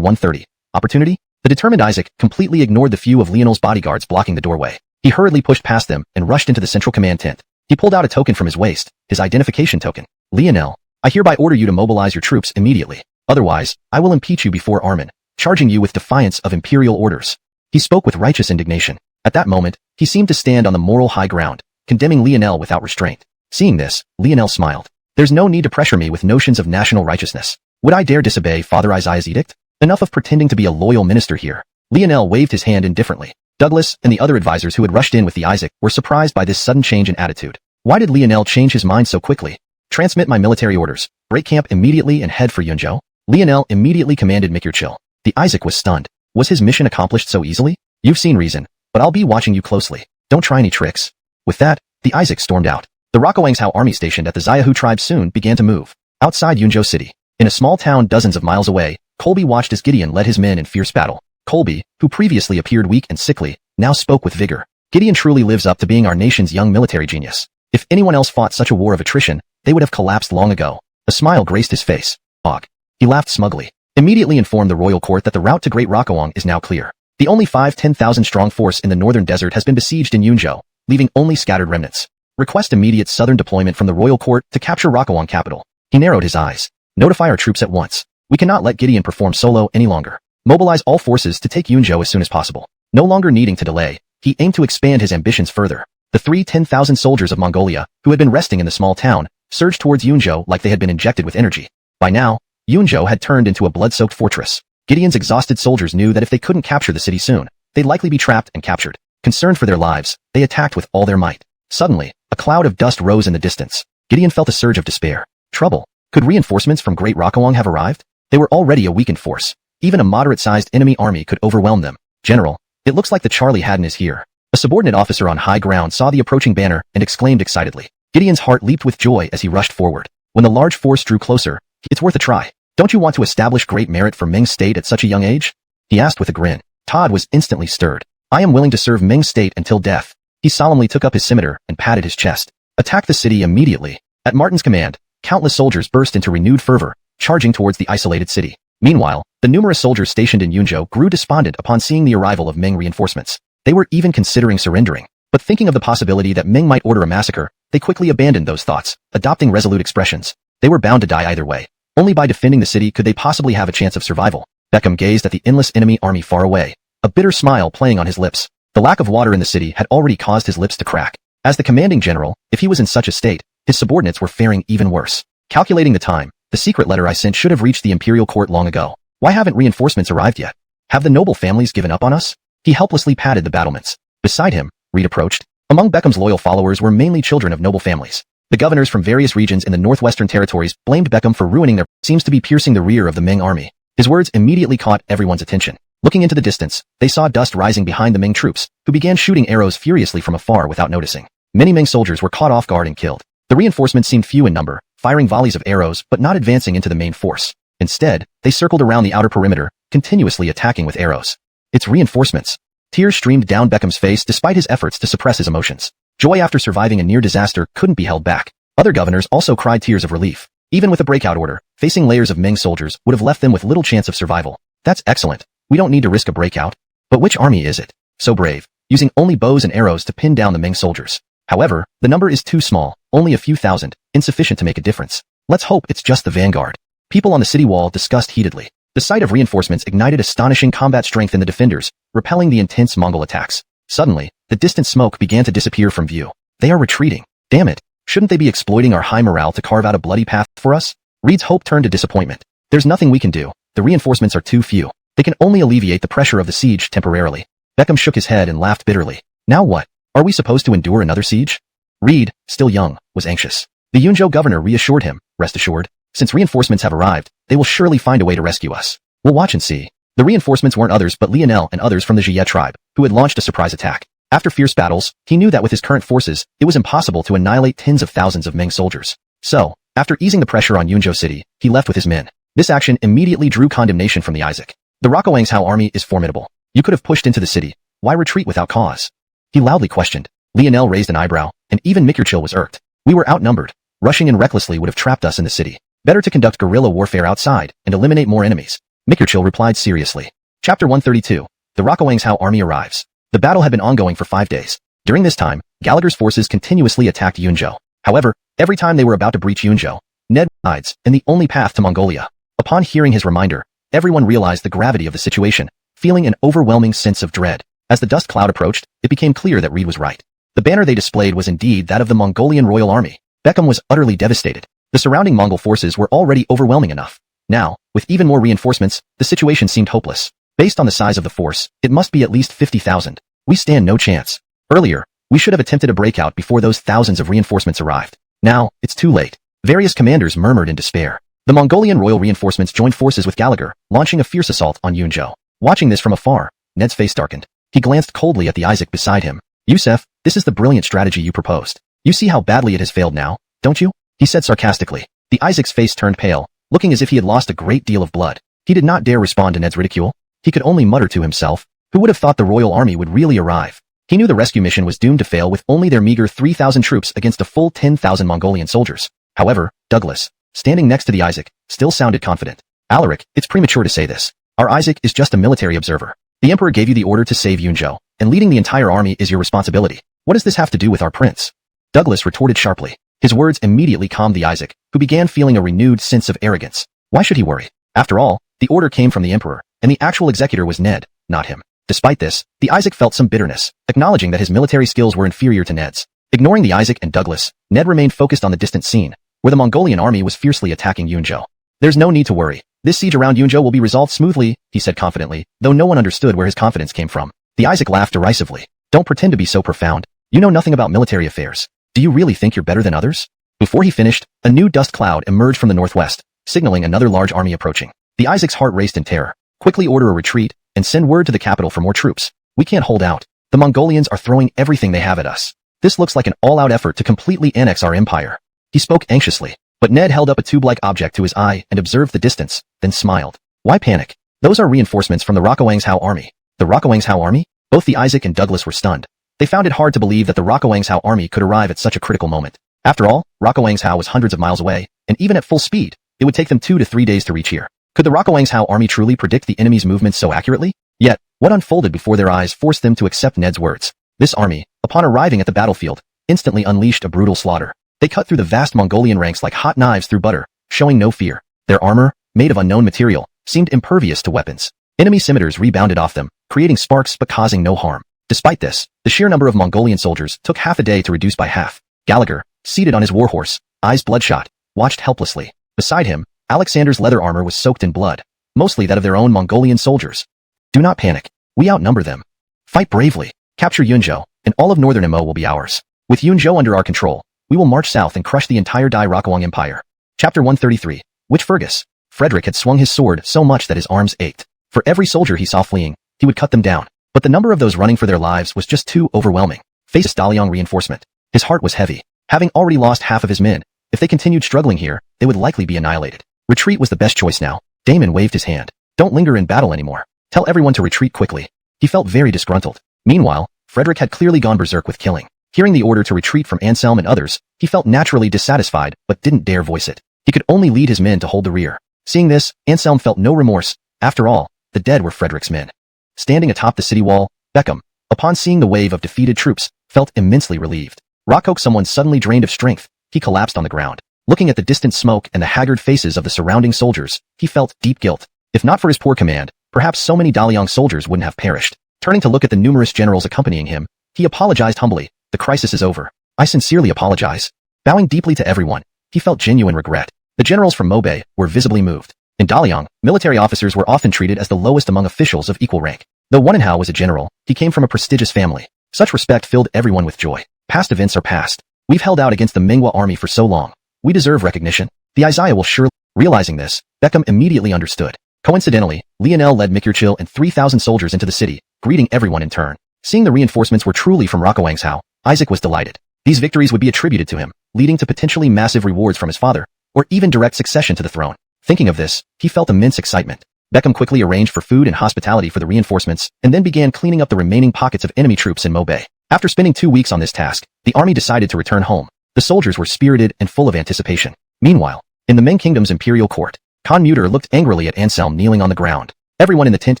130. Opportunity? The determined Isaac completely ignored the few of Lionel's bodyguards blocking the doorway. He hurriedly pushed past them and rushed into the central command tent. He pulled out a token from his waist, his identification token. Lionel, I hereby order you to mobilize your troops immediately. Otherwise, I will impeach you before Armin, charging you with defiance of imperial orders. He spoke with righteous indignation. At that moment, he seemed to stand on the moral high ground, condemning Lionel without restraint. Seeing this, Lionel smiled. There's no need to pressure me with notions of national righteousness. Would I dare disobey Father Isaiah's edict? Enough of pretending to be a loyal minister here. Lionel waved his hand indifferently. Douglas and the other advisors who had rushed in with the Isaac were surprised by this sudden change in attitude. Why did Lionel change his mind so quickly? Transmit my military orders. Break camp immediately and head for Yunzhou. Lionel immediately commanded Mikirchil. The Isaac was stunned. Was his mission accomplished so easily? You've seen reason, but I'll be watching you closely. Don't try any tricks. With that, the Isaac stormed out. The Xuanhuan army stationed at the Xiaohu tribe soon began to move. Outside Yunzhou city, in a small town dozens of miles away, Colby watched as Gideon led his men in fierce battle. Colby, who previously appeared weak and sickly, now spoke with vigor. Gideon truly lives up to being our nation's young military genius. If anyone else fought such a war of attrition, they would have collapsed long ago. A smile graced his face. Og. He laughed smugly. Immediately informed the royal court that the route to Great Xuanhuan is now clear. The only 10,000 strong force in the northern desert has been besieged in Yunzhou, leaving only scattered remnants. Request immediate southern deployment from the royal court to capture Xuanhuan capital. He narrowed his eyes. Notify our troops at once. We cannot let Gideon perform solo any longer. Mobilize all forces to take Yunzhou as soon as possible. No longer needing to delay, he aimed to expand his ambitions further. The 10,000 soldiers of Mongolia, who had been resting in the small town, surged towards Yunzhou like they had been injected with energy. By now, Yunzhou had turned into a blood-soaked fortress. Gideon's exhausted soldiers knew that if they couldn't capture the city soon, they'd likely be trapped and captured. Concerned for their lives, they attacked with all their might. Suddenly, a cloud of dust rose in the distance. Gideon felt a surge of despair. Trouble. Could reinforcements from Great Liang have arrived? They were already a weakened force. Even a moderate-sized enemy army could overwhelm them. General, it looks like the Charlie Haddon is here. A subordinate officer on high ground saw the approaching banner and exclaimed excitedly. Gideon's heart leaped with joy as he rushed forward. When the large force drew closer, it's worth a try. Don't you want to establish great merit for Ming's state at such a young age? He asked with a grin. Todd was instantly stirred. I am willing to serve Ming's state until death. He solemnly took up his scimitar and patted his chest. Attack the city immediately. At Martin's command, countless soldiers burst into renewed fervor, charging towards the isolated city. Meanwhile, the numerous soldiers stationed in Yunzhou grew despondent upon seeing the arrival of Ming reinforcements. They were even considering surrendering. But thinking of the possibility that Ming might order a massacre, they quickly abandoned those thoughts, adopting resolute expressions. They were bound to die either way. Only by defending the city could they possibly have a chance of survival. Beckham gazed at the endless enemy army far away, a bitter smile playing on his lips. The lack of water in the city had already caused his lips to crack. As the commanding general, if he was in such a state, his subordinates were faring even worse. Calculating the time, the secret letter I sent should have reached the imperial court long ago. Why haven't reinforcements arrived yet? Have the noble families given up on us? He helplessly patted the battlements. Beside him, Reed approached. Among Beckham's loyal followers were mainly children of noble families. The governors from various regions in the northwestern territories blamed Beckham for ruining their seems to be piercing the rear of the Ming army. His words immediately caught everyone's attention. Looking into the distance, they saw dust rising behind the Ming troops, who began shooting arrows furiously from afar without noticing. Many Ming soldiers were caught off guard and killed. The reinforcements seemed few in number, firing volleys of arrows but not advancing into the main force. Instead, they circled around the outer perimeter, continuously attacking with arrows. It's reinforcements. Tears streamed down Beckham's face despite his efforts to suppress his emotions. Joy after surviving a near disaster couldn't be held back. Other governors also cried tears of relief. Even with a breakout order, facing layers of Ming soldiers would have left them with little chance of survival. That's excellent. We don't need to risk a breakout. But which army is it? So brave, using only bows and arrows to pin down the Ming soldiers. However, the number is too small, only a few thousand, insufficient to make a difference. Let's hope it's just the vanguard. People on the city wall discussed heatedly. The sight of reinforcements ignited astonishing combat strength in the defenders, repelling the intense Mongol attacks. Suddenly, the distant smoke began to disappear from view. They are retreating. Damn it. Shouldn't they be exploiting our high morale to carve out a bloody path for us? Reed's hope turned to disappointment. There's nothing we can do. The reinforcements are too few. They can only alleviate the pressure of the siege temporarily. Beckham shook his head and laughed bitterly. Now what? Are we supposed to endure another siege? Reed, still young, was anxious. The Yunzhou governor reassured him, rest assured. Since reinforcements have arrived, they will surely find a way to rescue us. We'll watch and see. The reinforcements weren't others but Lionel and others from the Xiuxian tribe, who had launched a surprise attack. After fierce battles, he knew that with his current forces, it was impossible to annihilate tens of thousands of Ming soldiers. So, after easing the pressure on Yunzhou city, he left with his men. This action immediately drew condemnation from the Isaac. The Liangzhou army is formidable. You could have pushed into the city. Why retreat without cause? He loudly questioned. Lionel raised an eyebrow, and even Mikurchil was irked. We were outnumbered. Rushing in recklessly would have trapped us in the city. Better to conduct guerrilla warfare outside and eliminate more enemies. Mikurchil replied seriously. Chapter 132. The Liangzhou army arrives. The battle had been ongoing for 5 days. During this time, Gallagher's forces continuously attacked Yunzhou. However, every time they were about to breach Yunzhou, Ned hides in the only path to Mongolia. Upon hearing his reminder, everyone realized the gravity of the situation, feeling an overwhelming sense of dread. As the dust cloud approached, it became clear that Reed was right. The banner they displayed was indeed that of the Mongolian Royal Army. Beckham was utterly devastated. The surrounding Mongol forces were already overwhelming enough. Now, with even more reinforcements, the situation seemed hopeless. Based on the size of the force, it must be at least 50,000. We stand no chance. Earlier, we should have attempted a breakout before those thousands of reinforcements arrived. Now, it's too late. Various commanders murmured in despair. The Mongolian royal reinforcements joined forces with Gallagher, launching a fierce assault on Yunzhou. Watching this from afar, Ned's face darkened. He glanced coldly at the Isaac beside him. Yusef, this is the brilliant strategy you proposed. You see how badly it has failed now, don't you? He said sarcastically. The Isaac's face turned pale, looking as if he had lost a great deal of blood. He did not dare respond to Ned's ridicule. He could only mutter to himself, who would have thought the royal army would really arrive? He knew the rescue mission was doomed to fail with only their meager 3,000 troops against a full 10,000 Mongolian soldiers. However, Douglas, standing next to the Isaac, still sounded confident. Alaric, it's premature to say this. Our Isaac is just a military observer. The Emperor gave you the order to save Yunzhou, and leading the entire army is your responsibility. What does this have to do with our prince? Douglas retorted sharply. His words immediately calmed the Isaac, who began feeling a renewed sense of arrogance. Why should he worry? After all, the order came from the Emperor, and the actual executor was Ned, not him. Despite this, the Isaac felt some bitterness, acknowledging that his military skills were inferior to Ned's. Ignoring the Isaac and Douglas, Ned remained focused on the distant scene, where the Mongolian army was fiercely attacking Yunzhou. There's no need to worry. This siege around Yunzhou will be resolved smoothly, he said confidently, though no one understood where his confidence came from. The Isaac laughed derisively. Don't pretend to be so profound. You know nothing about military affairs. Do you really think you're better than others? Before he finished, a new dust cloud emerged from the northwest, signaling another large army approaching. The Isaac's heart raced in terror. Quickly order a retreat and send word to the capital for more troops. We can't hold out. The Mongolians are throwing everything they have at us. This looks like an all-out effort to completely annex our empire. He spoke anxiously, but Ned held up a tube-like object to his eye and observed the distance, then smiled. Why panic? Those are reinforcements from the Liangzhou army. The Liangzhou army? Both the Isaac and Douglas were stunned. They found it hard to believe that the Liangzhou army could arrive at such a critical moment. After all, Liangzhou was hundreds of miles away, and even at full speed, it would take them 2 to 3 days to reach here. Could the Liangzhou army truly predict the enemy's movements so accurately? Yet, what unfolded before their eyes forced them to accept Ned's words. This army, upon arriving at the battlefield, instantly unleashed a brutal slaughter. They cut through the vast Mongolian ranks like hot knives through butter, showing no fear. Their armor, made of unknown material, seemed impervious to weapons. Enemy scimitars rebounded off them, creating sparks but causing no harm. Despite this, the sheer number of Mongolian soldiers took half a day to reduce by half. Gallagher, seated on his warhorse, eyes bloodshot, watched helplessly. Beside him, Alexander's leather armor was soaked in blood, mostly that of their own Mongolian soldiers. Do not panic. We outnumber them. Fight bravely. Capture Yunzhou, and all of northern Imo will be ours. With Yunzhou under our control, we will march south and crush the entire Dai Rokuang Empire. Chapter 133. Which Fergus? Frederick had swung his sword so much that his arms ached. For every soldier he saw fleeing, he would cut them down. But the number of those running for their lives was just too overwhelming. Face Daliang reinforcement. His heart was heavy. Having already lost half of his men, if they continued struggling here, they would likely be annihilated. Retreat was the best choice now. Damon waved his hand. Don't linger in battle anymore. Tell everyone to retreat quickly. He felt very disgruntled. Meanwhile, Frederick had clearly gone berserk with killing. Hearing the order to retreat from Anselm and others, he felt naturally dissatisfied but didn't dare voice it. He could only lead his men to hold the rear. Seeing this, Anselm felt no remorse. After all, the dead were Frederick's men. Standing atop the city wall, Beckham, upon seeing the wave of defeated troops, felt immensely relieved. Rockhoke someone suddenly drained of strength, he collapsed on the ground. Looking at the distant smoke and the haggard faces of the surrounding soldiers, he felt deep guilt. If not for his poor command, perhaps so many Daliang soldiers wouldn't have perished. Turning to look at the numerous generals accompanying him, he apologized humbly. The crisis is over. I sincerely apologize. Bowing deeply to everyone, he felt genuine regret. The generals from Mobei were visibly moved. In Daliang, military officers were often treated as the lowest among officials of equal rank. Though Xuanhuan was a general, he came from a prestigious family. Such respect filled everyone with joy. Past events are past. We've held out against the Mingwa army for so long. We deserve recognition. The Isaiah will surely... Realizing this, Beckham immediately understood. Coincidentally, Lionel led Mikurchil and 3,000 soldiers into the city, greeting everyone in turn. Seeing the reinforcements were truly from Liangzhou, Isaac was delighted. These victories would be attributed to him, leading to potentially massive rewards from his father, or even direct succession to the throne. Thinking of this, he felt immense excitement. Beckham quickly arranged for food and hospitality for the reinforcements, and then began cleaning up the remaining pockets of enemy troops in Mobei. After spending 2 weeks on this task, the army decided to return home. The soldiers were spirited and full of anticipation. Meanwhile, in the Ming Kingdom's imperial court, Khan Muter looked angrily at Anselm kneeling on the ground. Everyone in the tent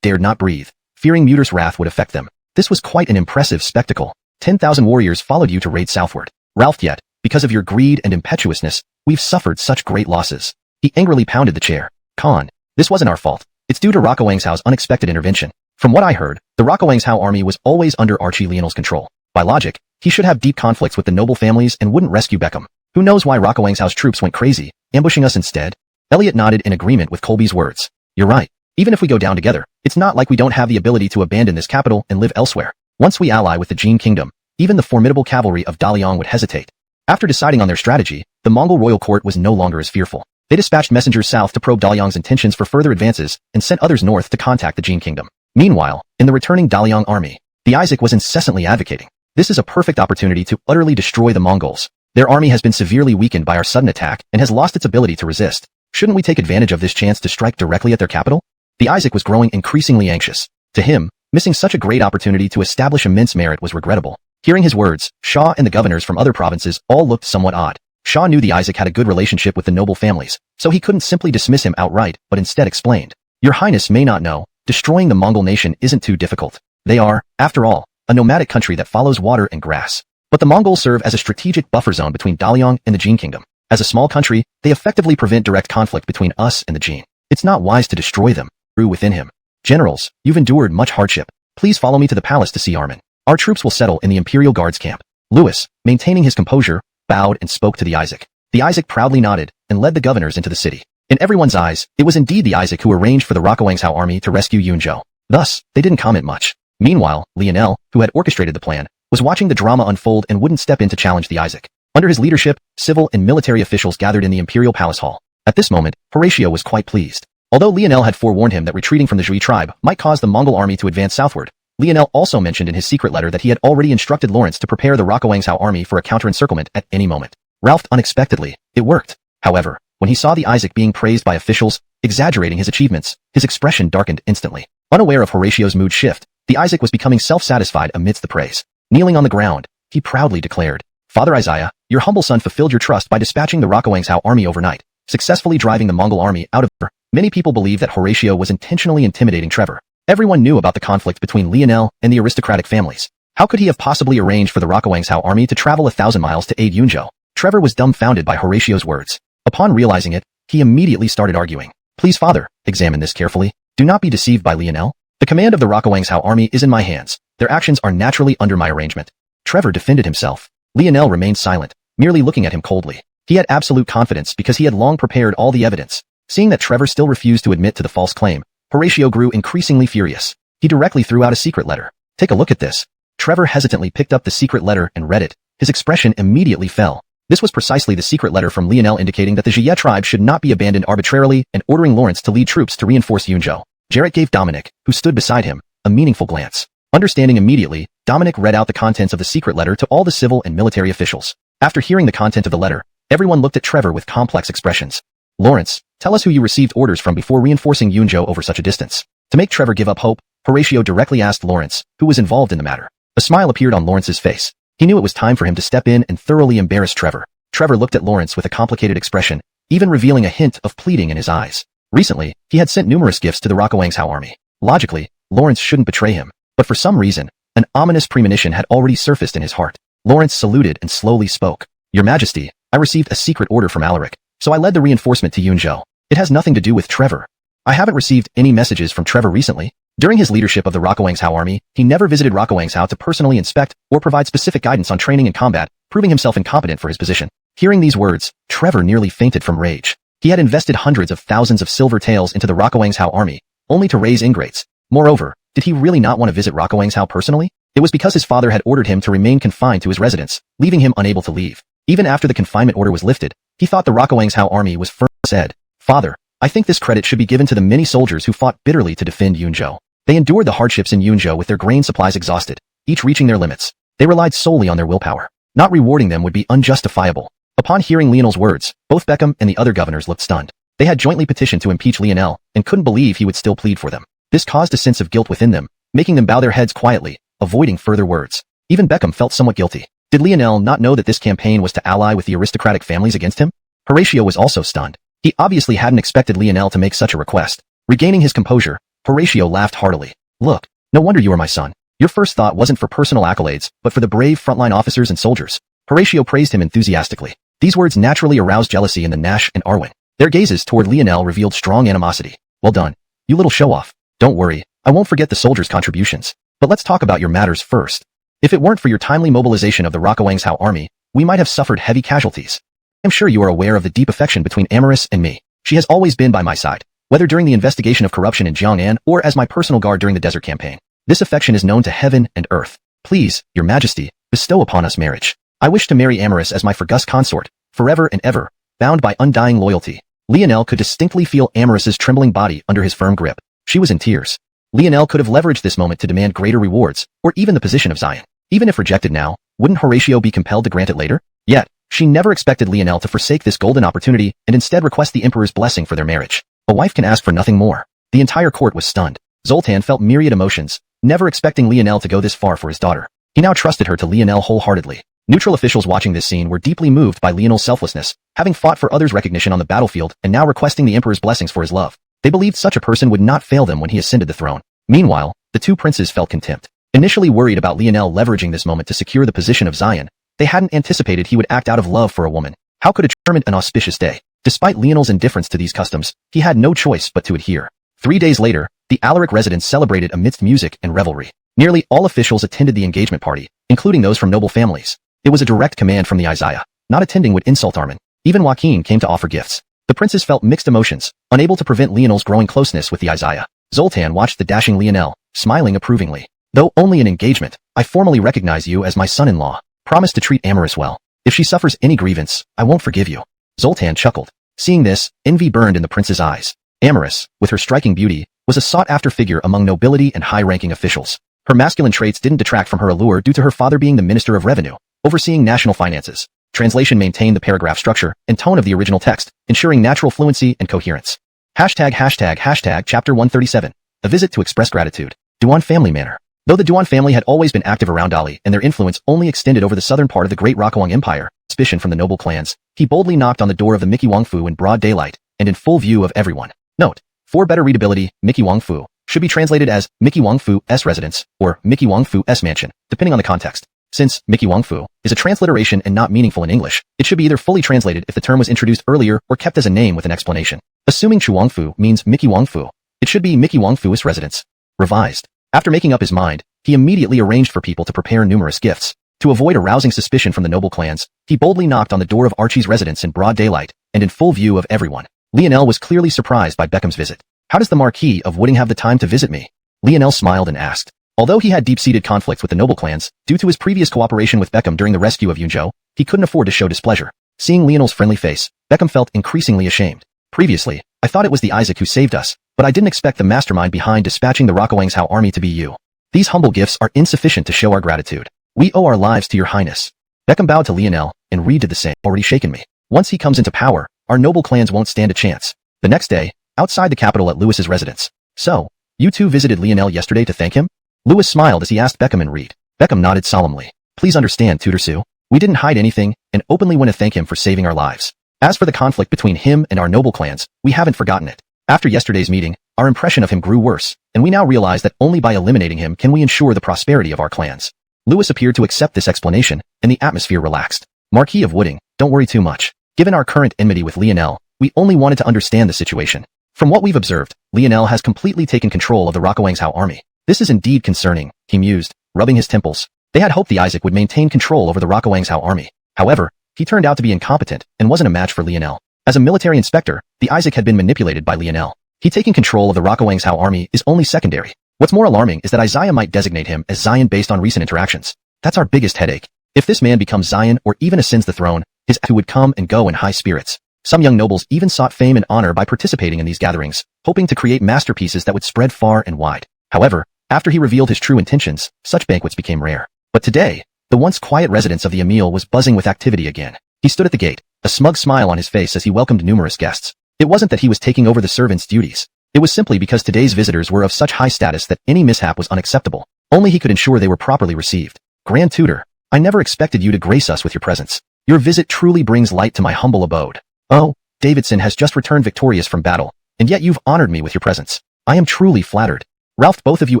dared not breathe, fearing Muter's wrath would affect them. This was quite an impressive spectacle. 10,000 warriors followed you to raid southward. Ralph, yet, because of your greed and impetuousness, we've suffered such great losses. He angrily pounded the chair. Khan, this wasn't our fault. It's due to Liangzhou's unexpected intervention. From what I heard, the Liangzhou army was always under Archie Lionel's control. By logic, he should have deep conflicts with the noble families and wouldn't rescue Beckham. Who knows why Liangzhou's troops went crazy, ambushing us instead? Elliot nodded in agreement with Colby's words. You're right. Even if we go down together, it's not like we don't have the ability to abandon this capital and live elsewhere. Once we ally with the Jin Kingdom, even the formidable cavalry of Daliang would hesitate. After deciding on their strategy, the Mongol royal court was no longer as fearful. They dispatched messengers south to probe Daliang's intentions for further advances and sent others north to contact the Jin Kingdom. Meanwhile, in the returning Daliang army, the Isaac was incessantly advocating. This is a perfect opportunity to utterly destroy the Mongols. Their army has been severely weakened by our sudden attack and has lost its ability to resist. Shouldn't we take advantage of this chance to strike directly at their capital? The Isaac was growing increasingly anxious. To him, missing such a great opportunity to establish immense merit was regrettable. Hearing his words, Shaw and the governors from other provinces all looked somewhat odd. Shaw knew the Isaac had a good relationship with the noble families, so he couldn't simply dismiss him outright, but instead explained. Your Highness may not know, destroying the Mongol nation isn't too difficult. They are, after all, a nomadic country that follows water and grass. But the Mongols serve as a strategic buffer zone between Daliang and the Jin Kingdom. As a small country, they effectively prevent direct conflict between us and the Jin. It's not wise to destroy them. Grew within him. Generals, you've endured much hardship. Please follow me to the palace to see Armin. Our troops will settle in the Imperial Guards camp. Lewis, maintaining his composure, bowed and spoke to the Isaac. The Isaac proudly nodded and led the governors into the city. In everyone's eyes, it was indeed the Isaac who arranged for the Liangzhou army to rescue Yunzhou. Thus, they didn't comment much. Meanwhile, Lionel, who had orchestrated the plan, was watching the drama unfold and wouldn't step in to challenge the Isaac. Under his leadership, civil and military officials gathered in the imperial palace hall. At this moment, Horatio was quite pleased. Although Lionel had forewarned him that retreating from the Zhui tribe might cause the Mongol army to advance southward, Lionel also mentioned in his secret letter that he had already instructed Lawrence to prepare the Xuanhuan army for a counter-encirclement at any moment. Ralph, unexpectedly, it worked. However, when he saw the Isaac being praised by officials, exaggerating his achievements, his expression darkened instantly. Unaware of Horatio's mood shift, the Isaac was becoming self-satisfied amidst the praise. Kneeling on the ground, he proudly declared, "Father Isaiah, your humble son fulfilled your trust by dispatching the Xuanhuan army overnight, successfully driving the Mongol army out of Trevor." Many people believe that Horatio was intentionally intimidating Trevor. Everyone knew about the conflict between Lionel and the aristocratic families. How could he have possibly arranged for the Xuanhuan army to travel 1,000 miles to aid Yunzhou? Trevor was dumbfounded by Horatio's words. Upon realizing it, he immediately started arguing. "Please, father, examine this carefully. Do not be deceived by Lionel. The command of the Xuanhuan army is in my hands. Their actions are naturally under my arrangement." Trevor defended himself. Lionel remained silent, merely looking at him coldly. He had absolute confidence because he had long prepared all the evidence. Seeing that Trevor still refused to admit to the false claim, Horatio grew increasingly furious. He directly threw out a secret letter. "Take a look at this." Trevor hesitantly picked up the secret letter and read it. His expression immediately fell. This was precisely the secret letter from Lionel indicating that the Jie tribe should not be abandoned arbitrarily and ordering Lawrence to lead troops to reinforce Yunzhou. Jarrett gave Dominic, who stood beside him, a meaningful glance. Understanding immediately, Dominic read out the contents of the secret letter to all the civil and military officials. After hearing the content of the letter, everyone looked at Trevor with complex expressions. "Lawrence, tell us who you received orders from before reinforcing Yunzhou over such a distance." To make Trevor give up hope, Horatio directly asked Lawrence, who was involved in the matter. A smile appeared on Lawrence's face. He knew it was time for him to step in and thoroughly embarrass Trevor. Trevor looked at Lawrence with a complicated expression, even revealing a hint of pleading in his eyes. Recently, he had sent numerous gifts to the Xuanhuan army. Logically, Lawrence shouldn't betray him, but for some reason, an ominous premonition had already surfaced in his heart. Lawrence saluted and slowly spoke. "Your Majesty, I received a secret order from Alaric, so I led the reinforcement to Yunzhou. It has nothing to do with Trevor. I haven't received any messages from Trevor recently." During his leadership of the Xuanhuan army, he never visited Xuanhuan to personally inspect or provide specific guidance on training and combat, proving himself incompetent for his position. Hearing these words, Trevor nearly fainted from rage. He had invested hundreds of thousands of silver taels into the Xuanhuan army, only to raise ingrates. Moreover, did he really not want to visit Xuanhuan personally? It was because his father had ordered him to remain confined to his residence, leaving him unable to leave. Even after the confinement order was lifted, he thought the Xuanhuan army was firm. Said, "Father, I think this credit should be given to the many soldiers who fought bitterly to defend Yunzhou. They endured the hardships in Yunzhou with their grain supplies exhausted, each reaching their limits. They relied solely on their willpower. Not rewarding them would be unjustifiable." Upon hearing Lionel's words, both Beckham and the other governors looked stunned. They had jointly petitioned to impeach Lionel and couldn't believe he would still plead for them. This caused a sense of guilt within them, making them bow their heads quietly, avoiding further words. Even Beckham felt somewhat guilty. Did Lionel not know that this campaign was to ally with the aristocratic families against him? Horatio was also stunned. He obviously hadn't expected Lionel to make such a request. Regaining his composure, Horatio laughed heartily. "Look, no wonder you are my son. Your first thought wasn't for personal accolades, but for the brave frontline officers and soldiers." Horatio praised him enthusiastically. These words naturally aroused jealousy in the Nash and Arwen. Their gazes toward Lionel revealed strong animosity. "Well done, you little show-off. Don't worry, I won't forget the soldiers' contributions. But let's talk about your matters first. If it weren't for your timely mobilization of the Xuanhuan army, we might have suffered heavy casualties. I'm sure you are aware of the deep affection between Amaris and me. She has always been by my side, whether during the investigation of corruption in Jiangnan or as my personal guard during the desert campaign. This affection is known to heaven and earth. Please, your majesty, bestow upon us marriage. I wish to marry Amaris as my august consort, forever and ever, bound by undying loyalty." Lionel could distinctly feel Amaris's trembling body under his firm grip. She was in tears. Lionel could have leveraged this moment to demand greater rewards, or even the position of Xian. Even if rejected now, wouldn't Horatio be compelled to grant it later? Yet, she never expected Lionel to forsake this golden opportunity and instead request the emperor's blessing for their marriage. A wife can ask for nothing more. The entire court was stunned. Zoltan felt myriad emotions, never expecting Lionel to go this far for his daughter. He now trusted her to Lionel wholeheartedly. Neutral officials watching this scene were deeply moved by Lionel's selflessness, having fought for others' recognition on the battlefield and now requesting the emperor's blessings for his love. They believed such a person would not fail them when he ascended the throne. Meanwhile, the two princes felt contempt. Initially worried about Lionel leveraging this moment to secure the position of Xian, they hadn't anticipated he would act out of love for a woman. How could a determined an auspicious day? Despite Lionel's indifference to these customs, he had no choice but to adhere. 3 days later, the Alaric residence celebrated amidst music and revelry. Nearly all officials attended the engagement party, including those from noble families. It was a direct command from the Isaiah. Not attending would insult Armin. Even Joaquin came to offer gifts. The princes felt mixed emotions, unable to prevent Lionel's growing closeness with the Isaiah. Zoltan watched the dashing Lionel, smiling approvingly. Though only an engagement, I formally recognize you as my son-in-law. Promise to treat Amorous well. If she suffers any grievance, I won't forgive you." Zoltan chuckled. Seeing this, envy burned in the prince's eyes. Amorous, with her striking beauty, was a sought-after figure among nobility and high-ranking officials. Her masculine traits didn't detract from her allure due to her father being the Minister of Revenue, overseeing national finances. Translation maintained the paragraph structure and tone of the original text, ensuring natural fluency and coherence. ##### Chapter 137. A visit to express gratitude. Duan family manor. Though the Duan family had always been active around Ali and their influence only extended over the southern part of the Great Rokuang Empire, suspicion from the noble clans, he boldly knocked on the door of the Mickey Wang Fu in broad daylight and in full view of everyone. Note: for better readability, Mickey Wang Fu should be translated as Mickey Wang Fu's residence or Mickey Wang Fu's mansion, depending on the context. Since Mickey Wang Fu is a transliteration and not meaningful in English, it should be either fully translated if the term was introduced earlier or kept as a name with an explanation. Assuming Chu Wang Fu means Mickey Wang Fu, it should be Mickey Wang Fu's residence. Revised. After making up his mind, he immediately arranged for people to prepare numerous gifts. To avoid arousing suspicion from the noble clans, he boldly knocked on the door of Archie's residence in broad daylight and in full view of everyone. Lionel was clearly surprised by Beckham's visit. "How does the Marquis of Wooding have the time to visit me?" Lionel smiled and asked. Although he had deep-seated conflicts with the noble clans, due to his previous cooperation with Beckham during the rescue of Liangzhou, he couldn't afford to show displeasure. Seeing Lionel's friendly face, Beckham felt increasingly ashamed. "Previously, I thought it was the Isaac who saved us, but I didn't expect the mastermind behind dispatching the Rokuangzhou army to be you. These humble gifts are insufficient to show our gratitude. We owe our lives to your highness." Beckham bowed to Lionel, and Reed did the same. "Already shaken me. Once he comes into power, our noble clans won't stand a chance." The next day, outside the capital at Lewis's residence. "So, you two visited Lionel yesterday to thank him?" Lewis smiled as he asked Beckham and Reed. Beckham nodded solemnly. "Please understand, Tutor Sue. We didn't hide anything, and openly want to thank him for saving our lives. As for the conflict between him and our noble clans, we haven't forgotten it. After yesterday's meeting, our impression of him grew worse, and we now realize that only by eliminating him can we ensure the prosperity of our clans." Lewis appeared to accept this explanation, and the atmosphere relaxed. "Marquis of Wooding, don't worry too much. Given our current enmity with Lionel, we only wanted to understand the situation. From what we've observed, Lionel has completely taken control of the Rokuangzhou army. This is indeed concerning," he mused, rubbing his temples. They had hoped the Isaac would maintain control over the Rokuangzhou army. However, he turned out to be incompetent and wasn't a match for Lionel. As a military inspector, the Isaac had been manipulated by Lionel. He taking control of the Rokuangzhou army is only secondary. What's more alarming is that Isaiah might designate him as Xian based on recent interactions. That's our biggest headache. If this man becomes Xian or even ascends the throne, his who would come and go in high spirits. Some young nobles even sought fame and honor by participating in these gatherings, hoping to create masterpieces that would spread far and wide. However, after he revealed his true intentions, such banquets became rare. But today, the once quiet residence of the Emil was buzzing with activity again. He stood at the gate, a smug smile on his face as he welcomed numerous guests. It wasn't that he was taking over the servants' duties. It was simply because today's visitors were of such high status that any mishap was unacceptable. Only he could ensure they were properly received. "Grand Tutor, I never expected you to grace us with your presence. Your visit truly brings light to my humble abode. Oh, Davidson has just returned victorious from battle, and yet you've honored me with your presence. I am truly flattered. Ralph, both of you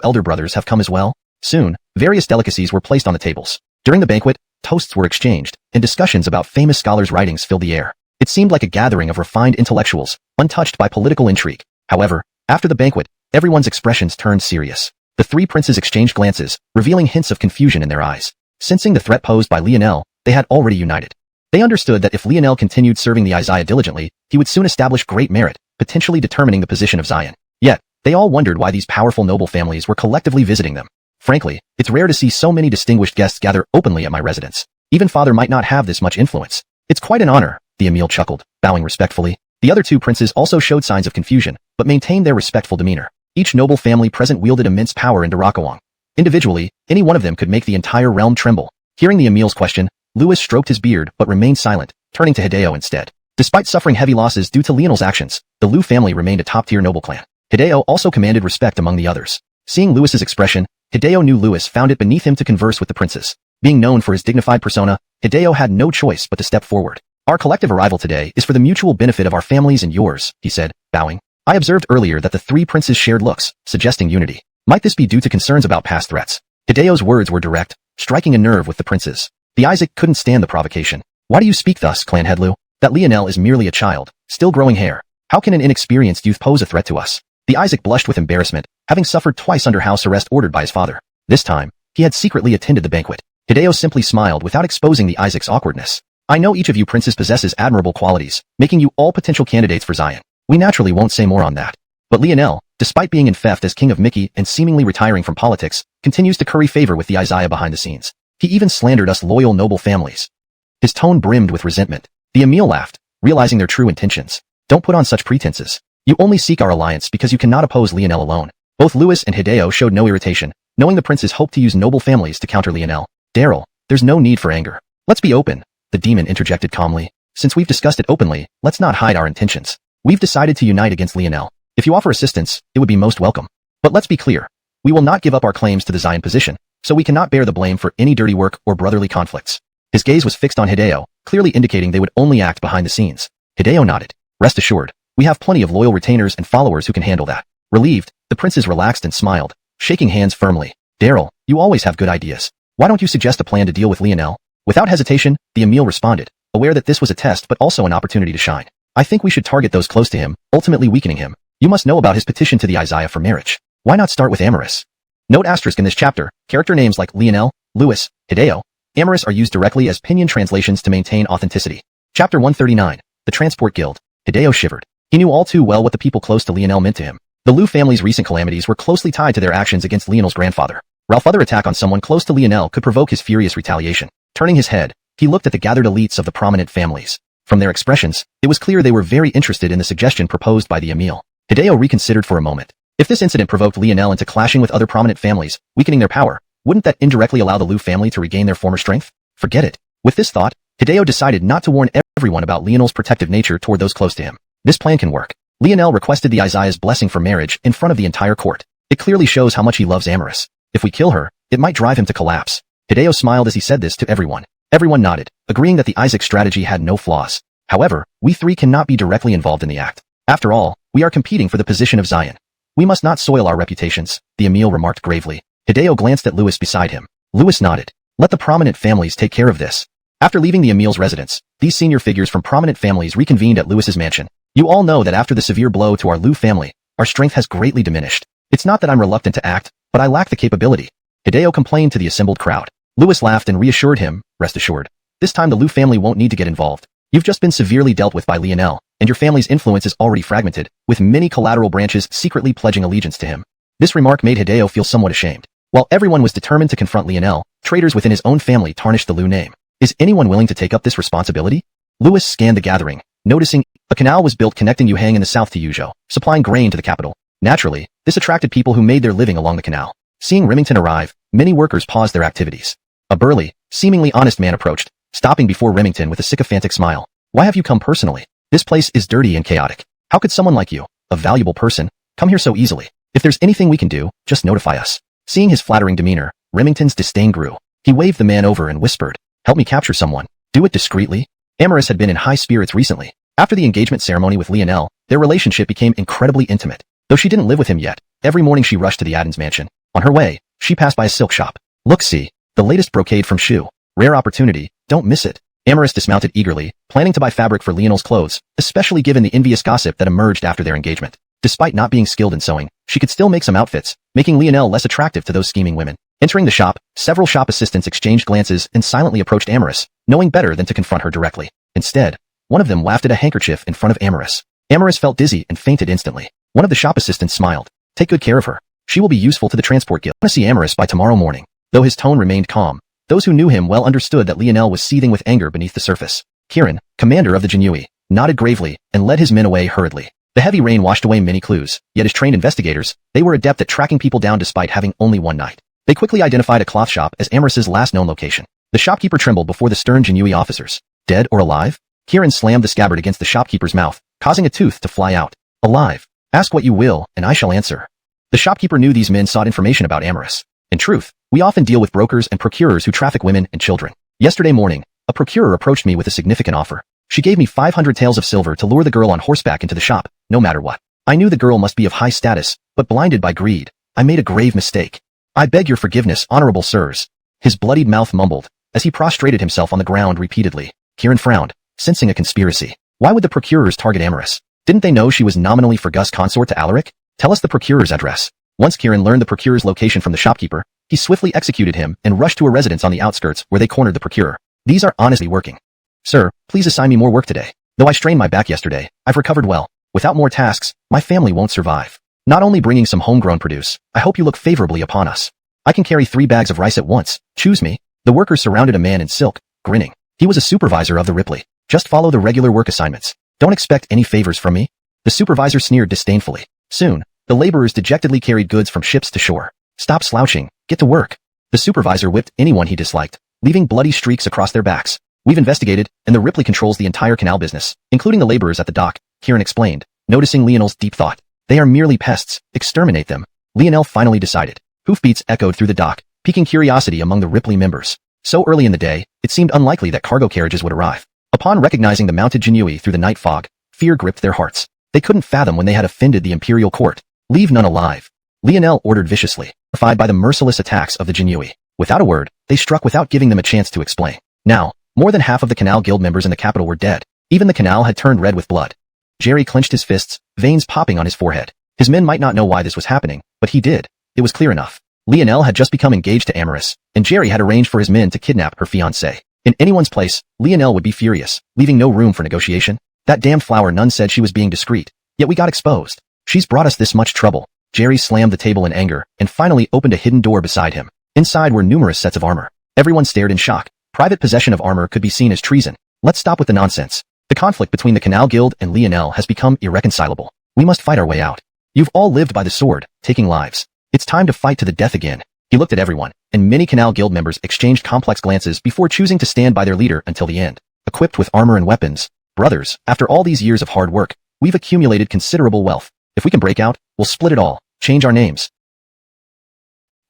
elder brothers have come as well." Soon, various delicacies were placed on the tables. During the banquet, toasts were exchanged, and discussions about famous scholars' writings filled the air. It seemed like a gathering of refined intellectuals, untouched by political intrigue. However, after the banquet, everyone's expressions turned serious. The three princes exchanged glances, revealing hints of confusion in their eyes. Sensing the threat posed by Lionel, they had already united. They understood that if Lionel continued serving the Isaiah diligently, he would soon establish great merit, potentially determining the position of Xian. Yet, they all wondered why these powerful noble families were collectively visiting them. "Frankly, it's rare to see so many distinguished guests gather openly at my residence. Even father might not have this much influence. It's quite an honor," the Emil chuckled, bowing respectfully. The other two princes also showed signs of confusion, but maintained their respectful demeanor. Each noble family present wielded immense power in Rokuang. Individually, any one of them could make the entire realm tremble. Hearing the Emil's question, Lewis stroked his beard but remained silent, turning to Hideo instead. Despite suffering heavy losses due to Lionel's actions, the Liu family remained a top-tier noble clan. Hideo also commanded respect among the others. Seeing Lewis's expression, Hideo knew Lewis found it beneath him to converse with the princes. Being known for his dignified persona, Hideo had no choice but to step forward. "Our collective arrival today is for the mutual benefit of our families and yours," he said, bowing. "I observed earlier that the three princes shared looks, suggesting unity. Might this be due to concerns about past threats?" Hideo's words were direct, striking a nerve with the princes. The Isaac couldn't stand the provocation. "Why do you speak thus, Clan Head Liu? That Lionel is merely a child, still growing hair. How can an inexperienced youth pose a threat to us?" The Isaac blushed with embarrassment, having suffered twice under house arrest ordered by his father. This time, he had secretly attended the banquet. Hideo simply smiled without exposing the Isaac's awkwardness. "I know each of you princes possesses admirable qualities, making you all potential candidates for Xian. We naturally won't say more on that. But Lionel, despite being enfeoffed as king of Mickey and seemingly retiring from politics, continues to curry favor with the Isaiah behind the scenes. He even slandered us loyal noble families. His tone brimmed with resentment. The Emil laughed, realizing their true intentions. Don't put on such pretenses. You only seek our alliance because you cannot oppose Lionel alone. Both Louis and Hideo showed no irritation, knowing the princes hoped to use noble families to counter Lionel. Daryl, there's no need for anger. Let's be open, the demon interjected calmly. Since we've discussed it openly, let's not hide our intentions. We've decided to unite against Lionel. If you offer assistance, it would be most welcome. But let's be clear. We will not give up our claims to the Xian position, so we cannot bear the blame for any dirty work or brotherly conflicts. His gaze was fixed on Hideo, clearly indicating they would only act behind the scenes. Hideo nodded. Rest assured, we have plenty of loyal retainers and followers who can handle that. Relieved, the princes relaxed and smiled, shaking hands firmly. Daryl, you always have good ideas. Why don't you suggest a plan to deal with Lionel? Without hesitation, the Emil responded, aware that this was a test but also an opportunity to shine. I think we should target those close to him, ultimately weakening him. You must know about his petition to the Isaiah for marriage. Why not start with Amorous? Note asterisk in this chapter, character names like Lionel, Louis, Hideo, Amorous are used directly as pinyin translations to maintain authenticity. Chapter 139, The Transport Guild. Hideo shivered. He knew all too well what the people close to Lionel meant to him. The Liu family's recent calamities were closely tied to their actions against Lionel's grandfather. Ralph's other attack on someone close to Lionel could provoke his furious retaliation. Turning his head, he looked at the gathered elites of the prominent families. From their expressions, it was clear they were very interested in the suggestion proposed by the Emil. Hideo reconsidered for a moment. If this incident provoked Lionel into clashing with other prominent families, weakening their power, wouldn't that indirectly allow the Liu family to regain their former strength? Forget it. With this thought, Hideo decided not to warn everyone about Lionel's protective nature toward those close to him. This plan can work. Lionel requested the Isaiah's blessing for marriage in front of the entire court. It clearly shows how much he loves Amorous. If we kill her, it might drive him to collapse. Hideo smiled as he said this to everyone. Everyone nodded, agreeing that the Isaac strategy had no flaws. However, we three cannot be directly involved in the act. After all, we are competing for the position of Xian. We must not soil our reputations, the Emil remarked gravely. Hideo glanced at Louis beside him. Louis nodded. Let the prominent families take care of this. After leaving the Emil's residence, these senior figures from prominent families reconvened at Louis's mansion. You all know that after the severe blow to our Liu family, our strength has greatly diminished. It's not that I'm reluctant to act, but I lack the capability. Hideo complained to the assembled crowd. Louis laughed and reassured him, rest assured. This time the Liu family won't need to get involved. You've just been severely dealt with by Lionel, and your family's influence is already fragmented, with many collateral branches secretly pledging allegiance to him. This remark made Hideo feel somewhat ashamed. While everyone was determined to confront Lionel, traitors within his own family tarnished the Liu name. Is anyone willing to take up this responsibility? Louis scanned the gathering, noticing a canal was built connecting Yuhang in the south to Yuzhou, supplying grain to the capital. Naturally, this attracted people who made their living along the canal. Seeing Remington arrive, many workers paused their activities. A burly, seemingly honest man approached, stopping before Remington with a sycophantic smile. Why have you come personally? This place is dirty and chaotic. How could someone like you, a valuable person, come here so easily? If there's anything we can do, just notify us. Seeing his flattering demeanor, Remington's disdain grew. He waved the man over and whispered, help me capture someone. Do it discreetly. Amorous had been in high spirits recently. After the engagement ceremony with Lionel, their relationship became incredibly intimate. Though she didn't live with him yet, every morning she rushed to the Adden's mansion. On her way, she passed by a silk shop. Look, see, the latest brocade from Shu. Rare opportunity, don't miss it. Amorous dismounted eagerly, planning to buy fabric for Lionel's clothes, especially given the envious gossip that emerged after their engagement. Despite not being skilled in sewing, she could still make some outfits, making Lionel less attractive to those scheming women. Entering the shop, several shop assistants exchanged glances and silently approached Amorous, knowing better than to confront her directly. Instead, one of them wafted a handkerchief in front of Amorous. Amorous felt dizzy and fainted instantly. One of the shop assistants smiled. Take good care of her. She will be useful to the transport guild. I want to see Amorous by tomorrow morning. Though his tone remained calm, those who knew him well understood that Lionel was seething with anger beneath the surface. Kirin, commander of the Jinhui, nodded gravely and led his men away hurriedly. The heavy rain washed away many clues, yet as trained investigators, they were adept at tracking people down despite having only one night. They quickly identified a cloth shop as Amorous's last known location. The shopkeeper trembled before the stern Jinhui officers. Dead or alive? Kirin slammed the scabbard against the shopkeeper's mouth, causing a tooth to fly out. Alive. Ask what you will, and I shall answer. The shopkeeper knew these men sought information about Amorous. In truth, we often deal with brokers and procurers who traffic women and children. Yesterday morning, a procurer approached me with a significant offer. She gave me 500 taels of silver to lure the girl on horseback into the shop, no matter what. I knew the girl must be of high status, but blinded by greed, I made a grave mistake. I beg your forgiveness, honorable sirs. His bloodied mouth mumbled, as he prostrated himself on the ground repeatedly. Kirin frowned, sensing a conspiracy. Why would the procurers target Amorous? Didn't they know she was nominally Fergus consort to Alaric? Tell us the procurer's address. Once Kirin learned the procurer's location from the shopkeeper, he swiftly executed him and rushed to a residence on the outskirts where they cornered the procurer. These are honestly working. Sir, please assign me more work today. Though I strained my back yesterday, I've recovered well. Without more tasks, my family won't survive. Not only bringing some homegrown produce, I hope you look favorably upon us. I can carry 3 bags of rice at once. Choose me. The workers surrounded a man in silk, grinning. He was a supervisor of the Ripley. Just follow the regular work assignments. Don't expect any favors from me. The supervisor sneered disdainfully. Soon, the laborers dejectedly carried goods from ships to shore. Stop slouching. Get to work. The supervisor whipped anyone he disliked, leaving bloody streaks across their backs. We've investigated, and the Ripley controls the entire canal business, including the laborers at the dock, Kieran explained, noticing Lionel's deep thought. They are merely pests. Exterminate them. Lionel finally decided. Hoofbeats echoed through the dock, piquing curiosity among the Ripley members. So early in the day, it seemed unlikely that cargo carriages would arrive. Upon recognizing the mounted Xuanhuan through the night fog, fear gripped their hearts. They couldn't fathom when they had offended the imperial court. Leave none alive. Lionel ordered viciously, horrified by the merciless attacks of the Xuanhuan. Without a word, they struck without giving them a chance to explain. Now, more than half of the Canal Guild members in the capital were dead. Even the canal had turned red with blood. Jerry clenched his fists, veins popping on his forehead. His men might not know why this was happening, but he did. It was clear enough. Lionel had just become engaged to Amaris, and Jerry had arranged for his men to kidnap her fiancé. In anyone's place, Lionel would be furious, leaving no room for negotiation. That damned flower nun said she was being discreet, yet we got exposed. She's brought us this much trouble. Jerry slammed the table in anger, and finally opened a hidden door beside him. Inside were numerous sets of armor. Everyone stared in shock. Private possession of armor could be seen as treason. Let's stop with the nonsense. The conflict between the Canal Guild and Lionel has become irreconcilable. We must fight our way out. You've all lived by the sword, taking lives. It's time to fight to the death again. He looked at everyone, and many Canal Guild members exchanged complex glances before choosing to stand by their leader until the end. Equipped with armor and weapons, brothers, after all these years of hard work, we've accumulated considerable wealth. If we can break out, we'll split it all, change our names.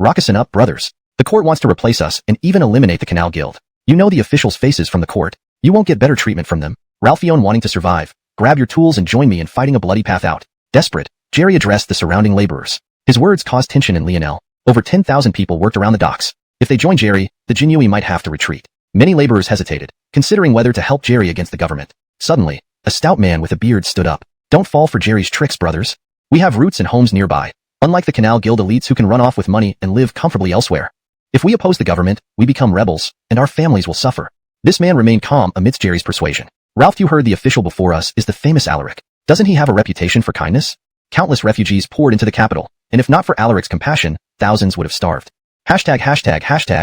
Rockeson up, brothers. The court wants to replace us and even eliminate the Canal Guild. You know the officials' faces from the court. You won't get better treatment from them. Ralphioen wanting to survive. Grab your tools and join me in fighting a bloody path out. Desperate, Jerry addressed the surrounding laborers. His words caused tension in Lionel. Over 10,000 people worked around the docks. If they joined Jerry, the Xuanhuan might have to retreat. Many laborers hesitated, considering whether to help Jerry against the government. Suddenly, a stout man with a beard stood up. Don't fall for Jerry's tricks, brothers. We have roots and homes nearby, unlike the Canal Guild elites who can run off with money and live comfortably elsewhere. If we oppose the government, we become rebels, and our families will suffer. This man remained calm amidst Jerry's persuasion. Ralph, you heard the official before us is the famous Alaric. Doesn't he have a reputation for kindness? Countless refugees poured into the capital, and if not for Alaric's compassion, thousands would have starved. Hashtag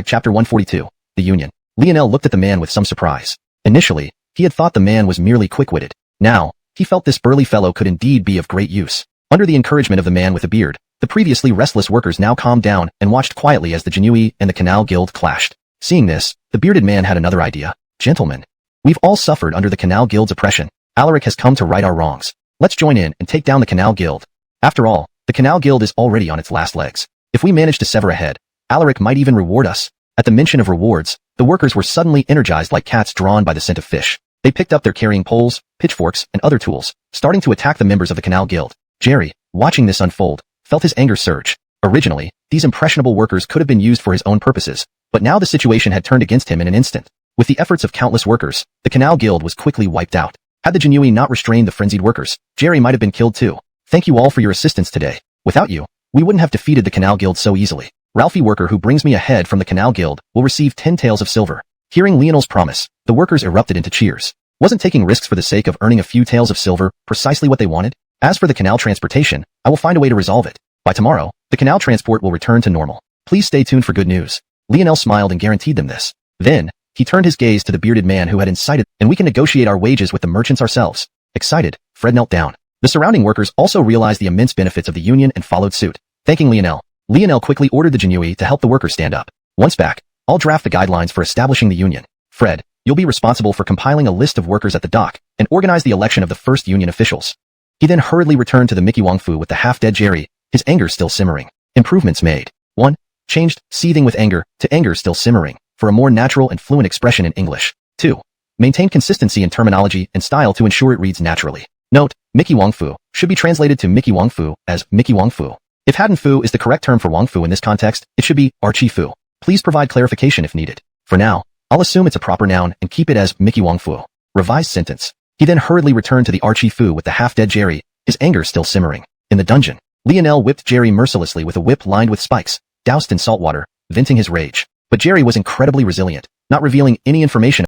chapter 142, the Union. Lionel looked at the man with some surprise. Initially, he had thought the man was merely quick-witted. Now, he felt this burly fellow could indeed be of great use. Under the encouragement of the man with the beard, the previously restless workers now calmed down and watched quietly as the Xuanhuan and the Canal Guild clashed. Seeing this, the bearded man had another idea. Gentlemen, we've all suffered under the Canal Guild's oppression. Alaric has come to right our wrongs. Let's join in and take down the Canal Guild. After all, the Canal Guild is already on its last legs. If we manage to sever a head, Alaric might even reward us. At the mention of rewards, the workers were suddenly energized like cats drawn by the scent of fish. They picked up their carrying poles, pitchforks, and other tools, starting to attack the members of the Canal Guild. Jerry, watching this unfold, felt his anger surge. Originally, these impressionable workers could have been used for his own purposes, but now the situation had turned against him in an instant. With the efforts of countless workers, the Canal Guild was quickly wiped out. Had the Xuanhuan not restrained the frenzied workers, Jerry might have been killed too. Thank you all for your assistance today. Without you, we wouldn't have defeated the Canal Guild so easily. Ralphie worker who brings me a head from the Canal Guild will receive 10 taels of silver. Hearing Lionel's promise, the workers erupted into cheers. Wasn't taking risks for the sake of earning a few taels of silver precisely what they wanted? As for the canal transportation, I will find a way to resolve it. By tomorrow, the canal transport will return to normal. Please stay tuned for good news. Lionel smiled and guaranteed them this. Then, he turned his gaze to the bearded man who had incited, and we can negotiate our wages with the merchants ourselves. Excited, Fred knelt down. The surrounding workers also realized the immense benefits of the union and followed suit. Thanking Lionel, Lionel quickly ordered the Xuanhuan to help the workers stand up. Once back, I'll draft the guidelines for establishing the union. Fred, you'll be responsible for compiling a list of workers at the dock and organize the election of the first union officials. He then hurriedly returned to the Mickey Wong Fu with the half-dead Jerry, his anger still simmering. Improvements made. 1. Changed, seething with anger, to anger still simmering, for a more natural and fluent expression in English. 2. Maintain consistency in terminology and style to ensure it reads naturally. Note, Mickey Wong Fu should be translated to Mickey Wong Fu as Mickey Wong Fu. If Haddon Fu is the correct term for Wong Fu in this context, it should be Archie Fu. Please provide clarification if needed. For now, I'll assume it's a proper noun and keep it as Mickey Wong Fu. Revised sentence. He then hurriedly returned to the Archie Fu with the half-dead Jerry, his anger still simmering. In the dungeon, Lionel whipped Jerry mercilessly with a whip lined with spikes, doused in salt water, venting his rage. But Jerry was incredibly resilient, not revealing any information.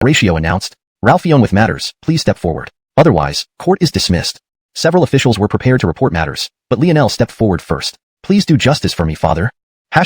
Ratio announced. Ralphioen with matters, please step forward. Otherwise, court is dismissed. Several officials were prepared to report matters, but Lionel stepped forward first. Please do justice for me, father. #####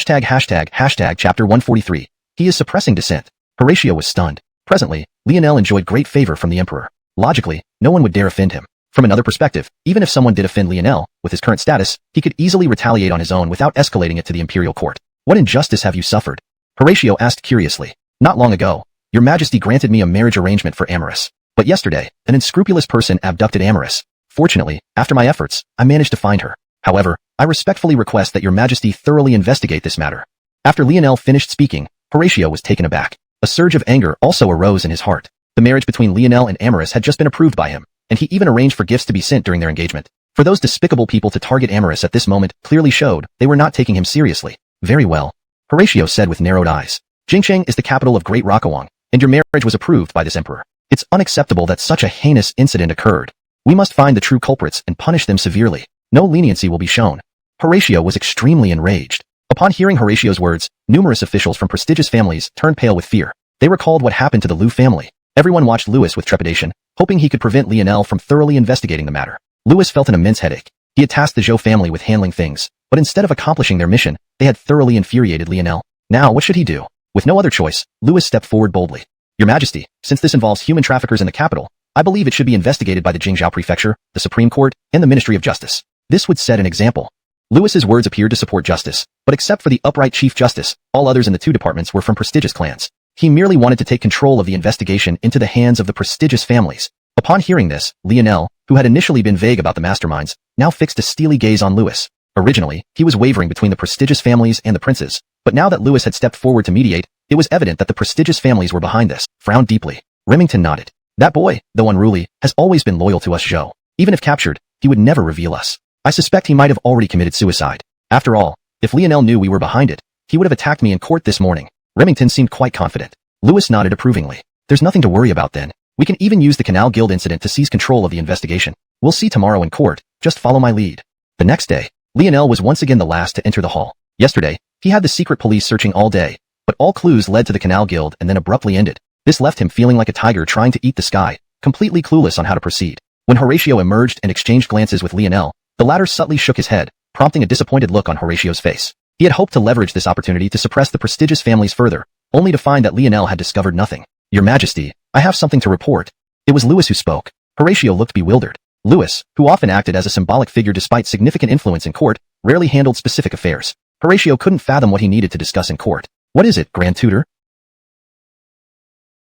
Chapter 143. He is suppressing dissent. Horatio was stunned. Presently, Lionel enjoyed great favor from the emperor. Logically, no one would dare offend him. From another perspective, even if someone did offend Lionel, with his current status, he could easily retaliate on his own without escalating it to the imperial court. What injustice have you suffered? Horatio asked curiously. Not long ago, your majesty granted me a marriage arrangement for Amaris. But yesterday, an unscrupulous person abducted Amaris. Fortunately, after my efforts, I managed to find her. However, I respectfully request that your majesty thoroughly investigate this matter. After Lionel finished speaking, Horatio was taken aback. A surge of anger also arose in his heart. The marriage between Lionel and Amaris had just been approved by him, and he even arranged for gifts to be sent during their engagement. For those despicable people to target Amaris at this moment clearly showed they were not taking him seriously. Very well, Horatio said with narrowed eyes. Jingcheng is the capital of Great Liang, and your marriage was approved by this emperor. It's unacceptable that such a heinous incident occurred. We must find the true culprits and punish them severely. No leniency will be shown. Horatio was extremely enraged. Upon hearing Horatio's words, numerous officials from prestigious families turned pale with fear. They recalled what happened to the Liu family. Everyone watched Louis with trepidation, hoping he could prevent Lionel from thoroughly investigating the matter. Louis felt an immense headache. He had tasked the Zhou family with handling things, but instead of accomplishing their mission, they had thoroughly infuriated Lionel. Now, what should he do? With no other choice, Louis stepped forward boldly. Your Majesty, since this involves human traffickers in the capital, I believe it should be investigated by the Jingzhou Prefecture, the Supreme Court, and the Ministry of Justice. This would set an example. Louis's words appeared to support justice, but except for the upright Chief Justice, all others in the two departments were from prestigious clans. He merely wanted to take control of the investigation into the hands of the prestigious families. Upon hearing this, Lionel, who had initially been vague about the masterminds, now fixed a steely gaze on Louis. Originally, he was wavering between the prestigious families and the princes, but now that Louis had stepped forward to mediate, it was evident that the prestigious families were behind this. Frowned deeply. Remington nodded. That boy, though unruly, has always been loyal to us, Zhou. Even if captured, he would never reveal us. I suspect he might have already committed suicide. After all, if Lionel knew we were behind it, he would have attacked me in court this morning. Remington seemed quite confident. Louis nodded approvingly. There's nothing to worry about then. We can even use the Canal Guild incident to seize control of the investigation. We'll see tomorrow in court. Just follow my lead. The next day, Lionel was once again the last to enter the hall. Yesterday, he had the secret police searching all day, but all clues led to the Canal Guild and then abruptly ended. This left him feeling like a tiger trying to eat the sky, completely clueless on how to proceed. When Horatio emerged and exchanged glances with Lionel, the latter subtly shook his head, prompting a disappointed look on Horatio's face. He had hoped to leverage this opportunity to suppress the prestigious families further, only to find that Lionel had discovered nothing. Your Majesty, I have something to report. It was Louis who spoke. Horatio looked bewildered. Louis, who often acted as a symbolic figure despite significant influence in court, rarely handled specific affairs. Horatio couldn't fathom what he needed to discuss in court. What is it, Grand Tutor?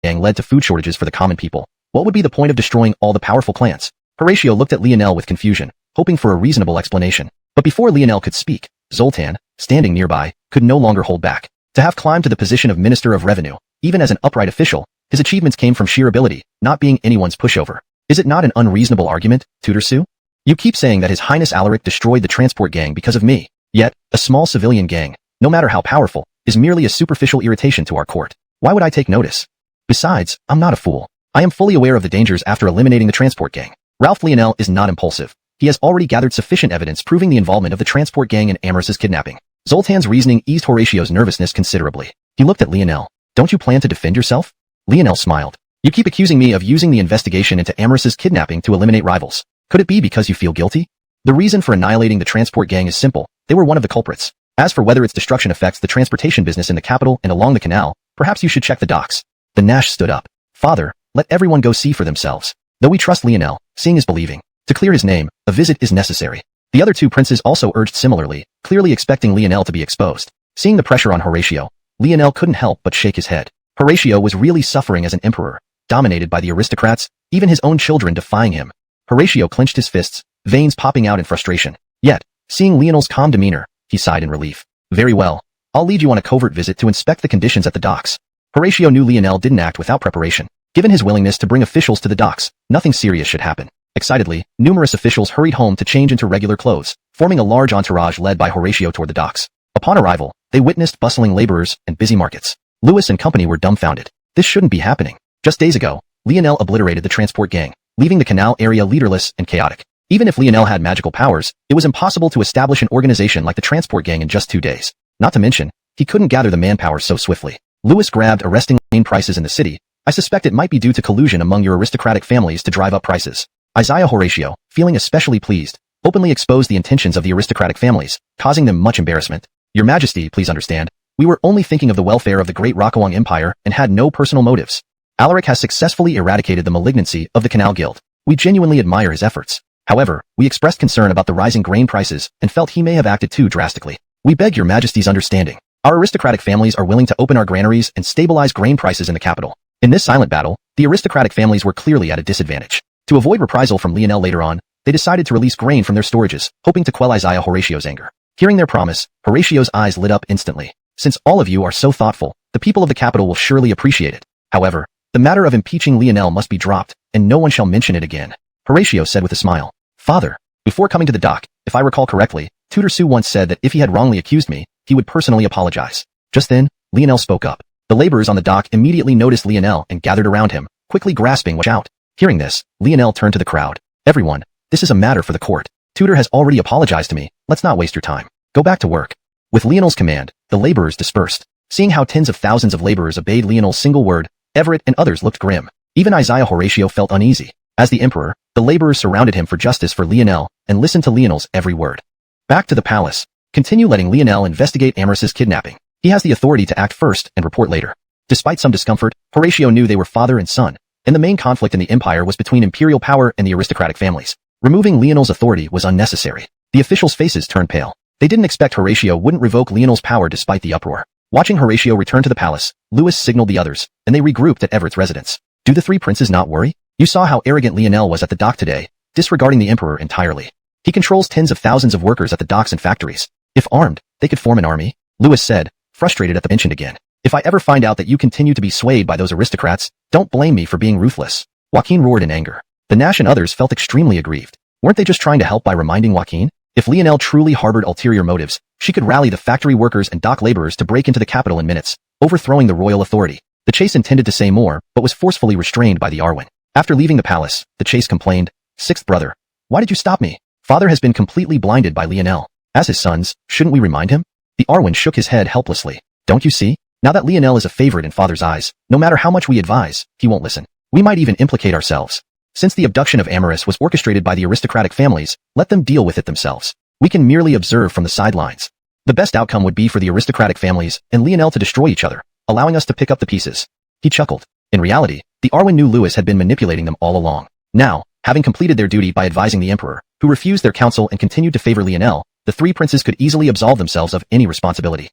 Yang led to food shortages for the common people. What would be the point of destroying all the powerful clans? Horatio looked at Lionel with confusion, hoping for a reasonable explanation. But before Lionel could speak, Zoltan, standing nearby, could no longer hold back. To have climbed to the position of Minister of Revenue, even as an upright official, his achievements came from sheer ability, not being anyone's pushover. Is it not an unreasonable argument, Tutor Su? You keep saying that His Highness Alaric destroyed the transport gang because of me. Yet, a small civilian gang, no matter how powerful, is merely a superficial irritation to our court. Why would I take notice? Besides, I'm not a fool. I am fully aware of the dangers after eliminating the transport gang. Ralph Lionel is not impulsive. He has already gathered sufficient evidence proving the involvement of the transport gang in Amaris's kidnapping. Zoltan's reasoning eased Horatio's nervousness considerably. He looked at Lionel. Don't you plan to defend yourself? Lionel smiled. You keep accusing me of using the investigation into Amaris's kidnapping to eliminate rivals. Could it be because you feel guilty? The reason for annihilating the transport gang is simple. They were one of the culprits. As for whether its destruction affects the transportation business in the capital and along the canal, perhaps you should check the docks. The Nash stood up. Father, let everyone go see for themselves. Though we trust Lionel, seeing is believing. To clear his name, a visit is necessary. The other two princes also urged similarly, clearly expecting Lionel to be exposed. Seeing the pressure on Horatio, Lionel couldn't help but shake his head. Horatio was really suffering as an emperor, dominated by the aristocrats, even his own children defying him. Horatio clenched his fists, veins popping out in frustration. Yet, seeing Lionel's calm demeanor, he sighed in relief. Very well. I'll lead you on a covert visit to inspect the conditions at the docks. Horatio knew Lionel didn't act without preparation. Given his willingness to bring officials to the docks, nothing serious should happen. Excitedly, numerous officials hurried home to change into regular clothes, forming a large entourage led by Horatio toward the docks. Upon arrival, they witnessed bustling laborers and busy markets. Louis and company were dumbfounded. This shouldn't be happening. Just days ago, Lionel obliterated the transport gang, leaving the canal area leaderless and chaotic. Even if Lionel had magical powers, it was impossible to establish an organization like the transport gang in just 2 days. Not to mention, he couldn't gather the manpower so swiftly. Louis grabbed arresting prices in the city. I suspect it might be due to collusion among your aristocratic families to drive up prices. Isaiah Horatio, feeling especially pleased, openly exposed the intentions of the aristocratic families, causing them much embarrassment. Your Majesty, please understand, we were only thinking of the welfare of the great Rokuang Empire and had no personal motives. Alaric has successfully eradicated the malignancy of the Canal Guild. We genuinely admire his efforts. However, we expressed concern about the rising grain prices and felt he may have acted too drastically. We beg your Majesty's understanding. Our aristocratic families are willing to open our granaries and stabilize grain prices in the capital. In this silent battle, the aristocratic families were clearly at a disadvantage. To avoid reprisal from Lionel later on, they decided to release grain from their storages, hoping to quell Isaiah Horatio's anger. Hearing their promise, Horatio's eyes lit up instantly. Since all of you are so thoughtful, the people of the capital will surely appreciate it. However, the matter of impeaching Lionel must be dropped, and no one shall mention it again. Horatio said with a smile. Father, before coming to the dock, if I recall correctly, Tutor Su once said that if he had wrongly accused me, he would personally apologize. Just then, Lionel spoke up. The laborers on the dock immediately noticed Lionel and gathered around him, quickly grasping what out. Hearing this, Lionel turned to the crowd. Everyone, this is a matter for the court. Tutor has already apologized to me, let's not waste your time. Go back to work. With Lionel's command, the laborers dispersed. Seeing how tens of thousands of laborers obeyed Lionel's single word, Everett and others looked grim. Even Isaiah Horatio felt uneasy. As the emperor, the laborers surrounded him for justice for Lionel and listened to Lionel's every word. Back to the palace. Continue letting Lionel investigate Amoros's kidnapping. He has the authority to act first and report later. Despite some discomfort, Horatio knew they were father and son, and the main conflict in the empire was between imperial power and the aristocratic families. Removing Lionel's authority was unnecessary. The officials' faces turned pale. They didn't expect Horatio wouldn't revoke Lionel's power despite the uproar. Watching Horatio return to the palace, Louis signaled the others, and they regrouped at Everett's residence. Do the three princes not worry? You saw how arrogant Lionel was at the dock today, disregarding the emperor entirely. He controls tens of thousands of workers at the docks and factories. If armed, they could form an army, Louis said, frustrated at the mention again. If I ever find out that you continue to be swayed by those aristocrats, don't blame me for being ruthless. Joaquin roared in anger. The Nash and others felt extremely aggrieved. Weren't they just trying to help by reminding Joaquin? If Lionel truly harbored ulterior motives, she could rally the factory workers and dock laborers to break into the capital in minutes, overthrowing the royal authority. The chase intended to say more, but was forcefully restrained by the Arwen. After leaving the palace, the chase complained, "Sixth brother, why did you stop me? Father has been completely blinded by Lionel. As his sons, shouldn't we remind him?" The Arwen shook his head helplessly. Don't you see? Now that Lionel is a favorite in father's eyes, no matter how much we advise, he won't listen. We might even implicate ourselves. Since the abduction of Amoros was orchestrated by the aristocratic families, let them deal with it themselves. We can merely observe from the sidelines. The best outcome would be for the aristocratic families and Lionel to destroy each other, allowing us to pick up the pieces. He chuckled. In reality, the Arwen knew Louis had been manipulating them all along. Now, having completed their duty by advising the emperor, who refused their counsel and continued to favor Lionel, the three princes could easily absolve themselves of any responsibility.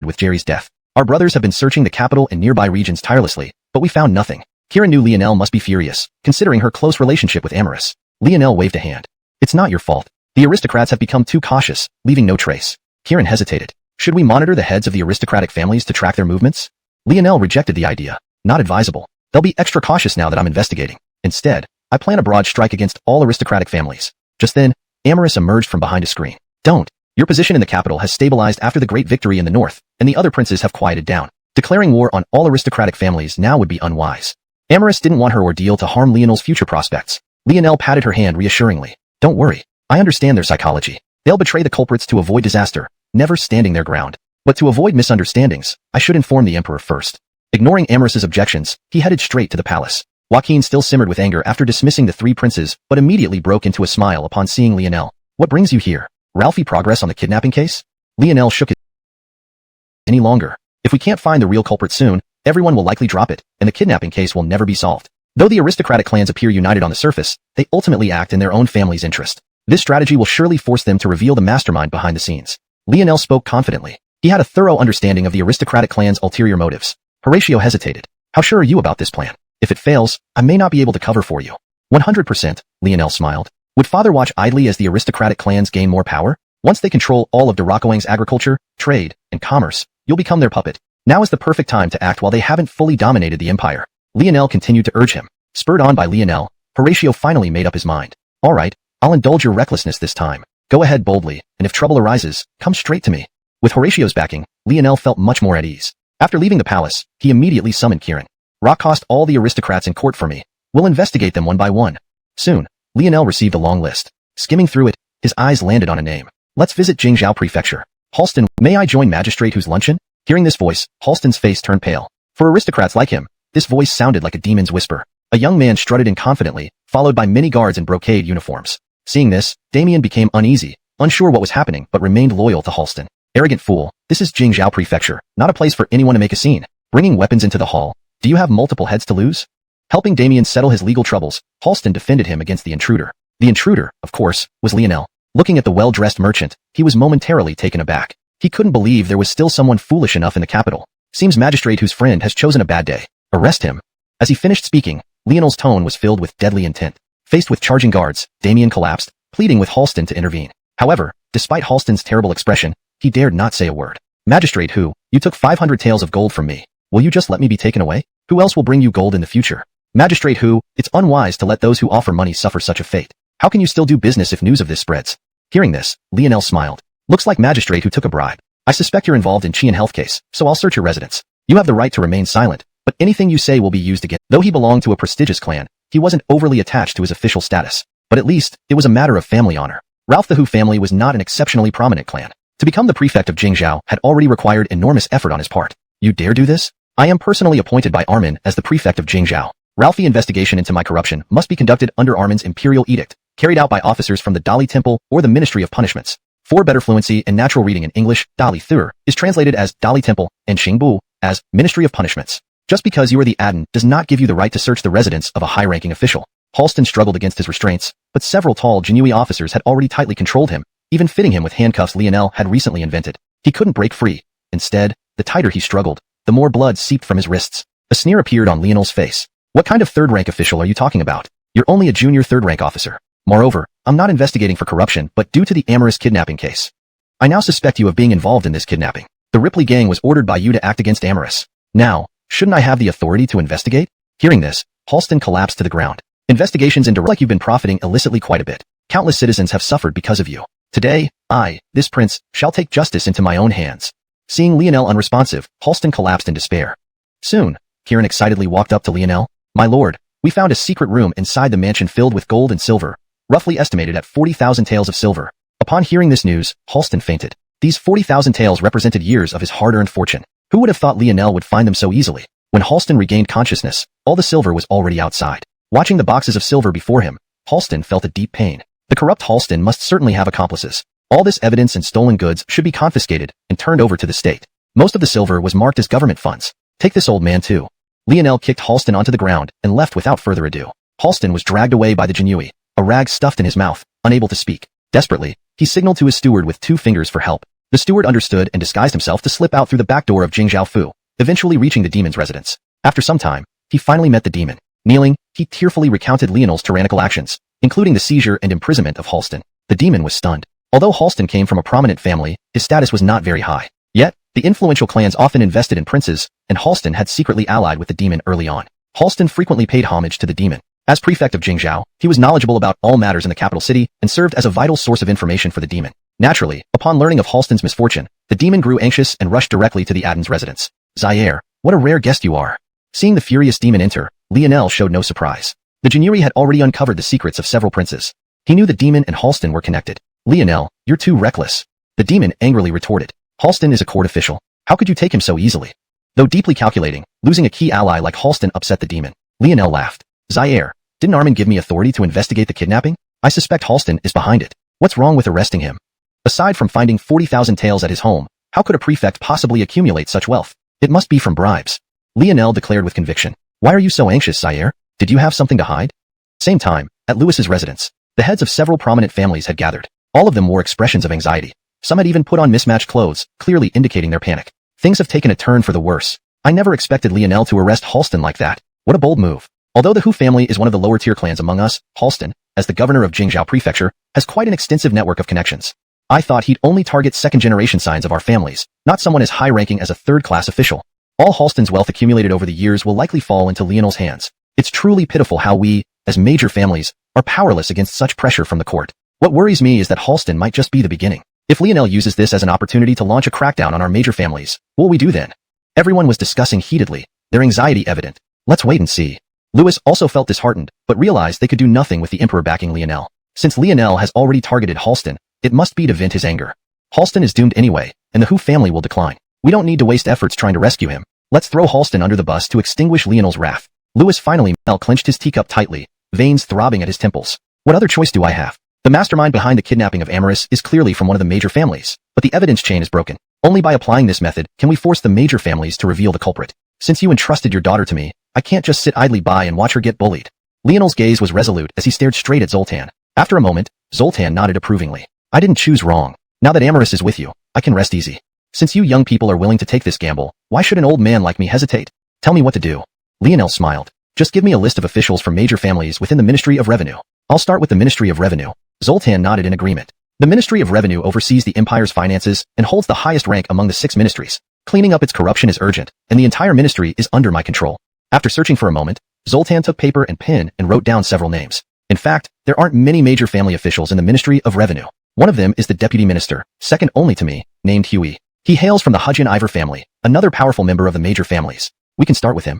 With Jerry's death, our brothers have been searching the capital and nearby regions tirelessly, but we found nothing. Kira knew Lionel must be furious, considering her close relationship with Amoros. Lionel waved a hand. It's not your fault. The aristocrats have become too cautious, leaving no trace. Kieran hesitated. Should we monitor the heads of the aristocratic families to track their movements? Lionel rejected the idea. Not advisable. They'll be extra cautious now that I'm investigating. Instead, I plan a broad strike against all aristocratic families. Just then, Amoros emerged from behind a screen. Don't. Your position in the capital has stabilized after the great victory in the north, and the other princes have quieted down. Declaring war on all aristocratic families now would be unwise. Amoros didn't want her ordeal to harm Lionel's future prospects. Lionel patted her hand reassuringly. Don't worry. I understand their psychology. They'll betray the culprits to avoid disaster, never standing their ground. But to avoid misunderstandings, I should inform the emperor first. Ignoring Amoros's objections, he headed straight to the palace. Joaquin still simmered with anger after dismissing the three princes, but immediately broke into a smile upon seeing Lionel. What brings you here? Ralphie, progress on the kidnapping case? Lionel shook his head. Any longer. If we can't find the real culprit soon, everyone will likely drop it, and the kidnapping case will never be solved. Though the aristocratic clans appear united on the surface, they ultimately act in their own family's interest. This strategy will surely force them to reveal the mastermind behind the scenes. Lionel spoke confidently. He had a thorough understanding of the aristocratic clan's ulterior motives. Horatio hesitated. How sure are you about this plan? If it fails, I may not be able to cover for you. 100%, Lionel smiled. Would father watch idly as the aristocratic clans gain more power? Once they control all of Darakoang's agriculture, trade, and commerce, you'll become their puppet. Now is the perfect time to act while they haven't fully dominated the empire. Lionel continued to urge him. Spurred on by Lionel, Horatio finally made up his mind. All right, I'll indulge your recklessness this time. Go ahead boldly, and if trouble arises, come straight to me. With Horatio's backing, Lionel felt much more at ease. After leaving the palace, he immediately summoned Kieran. Rock cost all the aristocrats in court for me. We'll investigate them one by one. Soon, Lionel received a long list. Skimming through it, his eyes landed on a name. Let's visit Jingzhou Prefecture. Halston, may I join magistrate whose luncheon? Hearing this voice, Halston's face turned pale. For aristocrats like him, this voice sounded like a demon's whisper. A young man strutted in confidently, followed by many guards in brocade uniforms. Seeing this, Damien became uneasy, unsure what was happening but remained loyal to Halston. Arrogant fool, this is Jingzhou Prefecture, not a place for anyone to make a scene. Bringing weapons into the hall, do you have multiple heads to lose? Helping Damien settle his legal troubles, Halston defended him against the intruder. The intruder, of course, was Lionel. Looking at the well-dressed merchant, he was momentarily taken aback. He couldn't believe there was still someone foolish enough in the capital. Seems magistrate whose friend has chosen a bad day. Arrest him. As he finished speaking, Lionel's tone was filled with deadly intent. Faced with charging guards, Damien collapsed, pleading with Halston to intervene. However, despite Halston's terrible expression, he dared not say a word. Magistrate who, you took 500 taels of gold from me. Will you just let me be taken away? Who else will bring you gold in the future? Magistrate who, it's unwise to let those who offer money suffer such a fate. How can you still do business if news of this spreads? Hearing this, Lionel smiled. Looks like magistrate who took a bribe. I suspect you're involved in Xiuxian health case, so I'll search your residence. You have the right to remain silent, but anything you say will be used against. Though he belonged to a prestigious clan, he wasn't overly attached to his official status. But at least, it was a matter of family honor. Ralph the Hu family was not an exceptionally prominent clan. To become the prefect of Jingzhou had already required enormous effort on his part. You dare do this? I am personally appointed by Armin as the prefect of Jingzhou. Ralphie investigation into my corruption must be conducted under Armin's imperial edict, carried out by officers from the Dali Temple or the Ministry of Punishments. For better fluency in natural reading in English, Dali Thur is translated as Dali Temple and Xingbu as Ministry of Punishments. Just because you are the Adden does not give you the right to search the residence of a high-ranking official. Halston struggled against his restraints, but several tall Jinui officers had already tightly controlled him, even fitting him with handcuffs Lionel had recently invented. He couldn't break free. Instead, the tighter he struggled, the more blood seeped from his wrists. A sneer appeared on Lionel's face. What kind of third-rank official are you talking about? You're only a junior third-rank officer. Moreover, I'm not investigating for corruption, but due to the amorous kidnapping case. I now suspect you of being involved in this kidnapping. The Ripley gang was ordered by you to act against Amorous. Now, shouldn't I have the authority to investigate? Hearing this, Halston collapsed to the ground. Investigations into like you've been profiting illicitly quite a bit. Countless citizens have suffered because of you. Today, I, this prince, shall take justice into my own hands. Seeing Lionel unresponsive, Halston collapsed in despair. Soon, Kieran excitedly walked up to Lionel. My lord, we found a secret room inside the mansion filled with gold and silver, roughly estimated at 40,000 taels of silver. Upon hearing this news, Halston fainted. These 40,000 taels represented years of his hard-earned fortune. Who would have thought Lionel would find them so easily? When Halston regained consciousness, all the silver was already outside. Watching the boxes of silver before him, Halston felt a deep pain. The corrupt Halston must certainly have accomplices. All this evidence and stolen goods should be confiscated and turned over to the state. Most of the silver was marked as government funds. Take this old man too. Lionel kicked Halston onto the ground and left without further ado. Halston was dragged away by the Jinui, a rag stuffed in his mouth, unable to speak. Desperately, he signaled to his steward with 2 fingers for help. The steward understood and disguised himself to slip out through the back door of Jingzhou Fu, eventually reaching the demon's residence. After some time, he finally met the demon. Kneeling, he tearfully recounted Lionel's tyrannical actions, including the seizure and imprisonment of Halston. The demon was stunned. Although Halston came from a prominent family, his status was not very high. Yet, the influential clans often invested in princes, and Halston had secretly allied with the demon early on. Halston frequently paid homage to the demon. As prefect of Jingzhou, he was knowledgeable about all matters in the capital city and served as a vital source of information for the demon. Naturally, upon learning of Halston's misfortune, the demon grew anxious and rushed directly to the Adden's residence. Zaire, what a rare guest you are. Seeing the furious demon enter, Lionel showed no surprise. The Jinuri had already uncovered the secrets of several princes. He knew the demon and Halston were connected. Lionel, you're too reckless. The demon angrily retorted. Halston is a court official. How could you take him so easily? Though deeply calculating, losing a key ally like Halston upset the demon. Lionel laughed. Zaire, didn't Armin give me authority to investigate the kidnapping? I suspect Halston is behind it. What's wrong with arresting him? Aside from finding 40,000 taels at his home, how could a prefect possibly accumulate such wealth? It must be from bribes. Lionel declared with conviction. Why are you so anxious, Zaire? Did you have something to hide? Same time, at Louis's residence, the heads of several prominent families had gathered. All of them wore expressions of anxiety. Some had even put on mismatched clothes, clearly indicating their panic. Things have taken a turn for the worse. I never expected Lionel to arrest Halston like that. What a bold move. Although the Hu family is one of the lower-tier clans among us, Halston, as the governor of Jingzhou Prefecture, has quite an extensive network of connections. I thought he'd only target second-generation signs of our families, not someone as high-ranking as a third-class official. All Halston's wealth accumulated over the years will likely fall into Lionel's hands. It's truly pitiful how we, as major families, are powerless against such pressure from the court. What worries me is that Halston might just be the beginning. If Lionel uses this as an opportunity to launch a crackdown on our major families, what will we do then? Everyone was discussing heatedly, their anxiety evident. Let's wait and see. Louis also felt disheartened, but realized they could do nothing with the Emperor backing Lionel. Since Lionel has already targeted Halston, it must be to vent his anger. Halston is doomed anyway, and the Hu family will decline. We don't need to waste efforts trying to rescue him. Let's throw Halston under the bus to extinguish Lionel's wrath. Louis finally clenched his teacup tightly, veins throbbing at his temples. What other choice do I have? The mastermind behind the kidnapping of Amaris is clearly from one of the major families, but the evidence chain is broken. Only by applying this method can we force the major families to reveal the culprit. Since you entrusted your daughter to me, I can't just sit idly by and watch her get bullied. Lionel's gaze was resolute as he stared straight at Zoltan. After a moment, Zoltan nodded approvingly. I didn't choose wrong. Now that Amaris is with you, I can rest easy. Since you young people are willing to take this gamble, why should an old man like me hesitate? Tell me what to do. Lionel smiled. Just give me a list of officials from major families within the Ministry of Revenue. I'll start with the Ministry of Revenue. Zoltan nodded in agreement. The Ministry of Revenue oversees the empire's finances and holds the highest rank among the 6 ministries. Cleaning up its corruption is urgent, and the entire ministry is under my control. After searching for a moment, Zoltan took paper and pen and wrote down several names. In fact, there aren't many major family officials in the Ministry of Revenue. One of them is the deputy minister, second only to me, named Huey. He hails from the xiuxian family, another powerful member of the major families. We can start with him.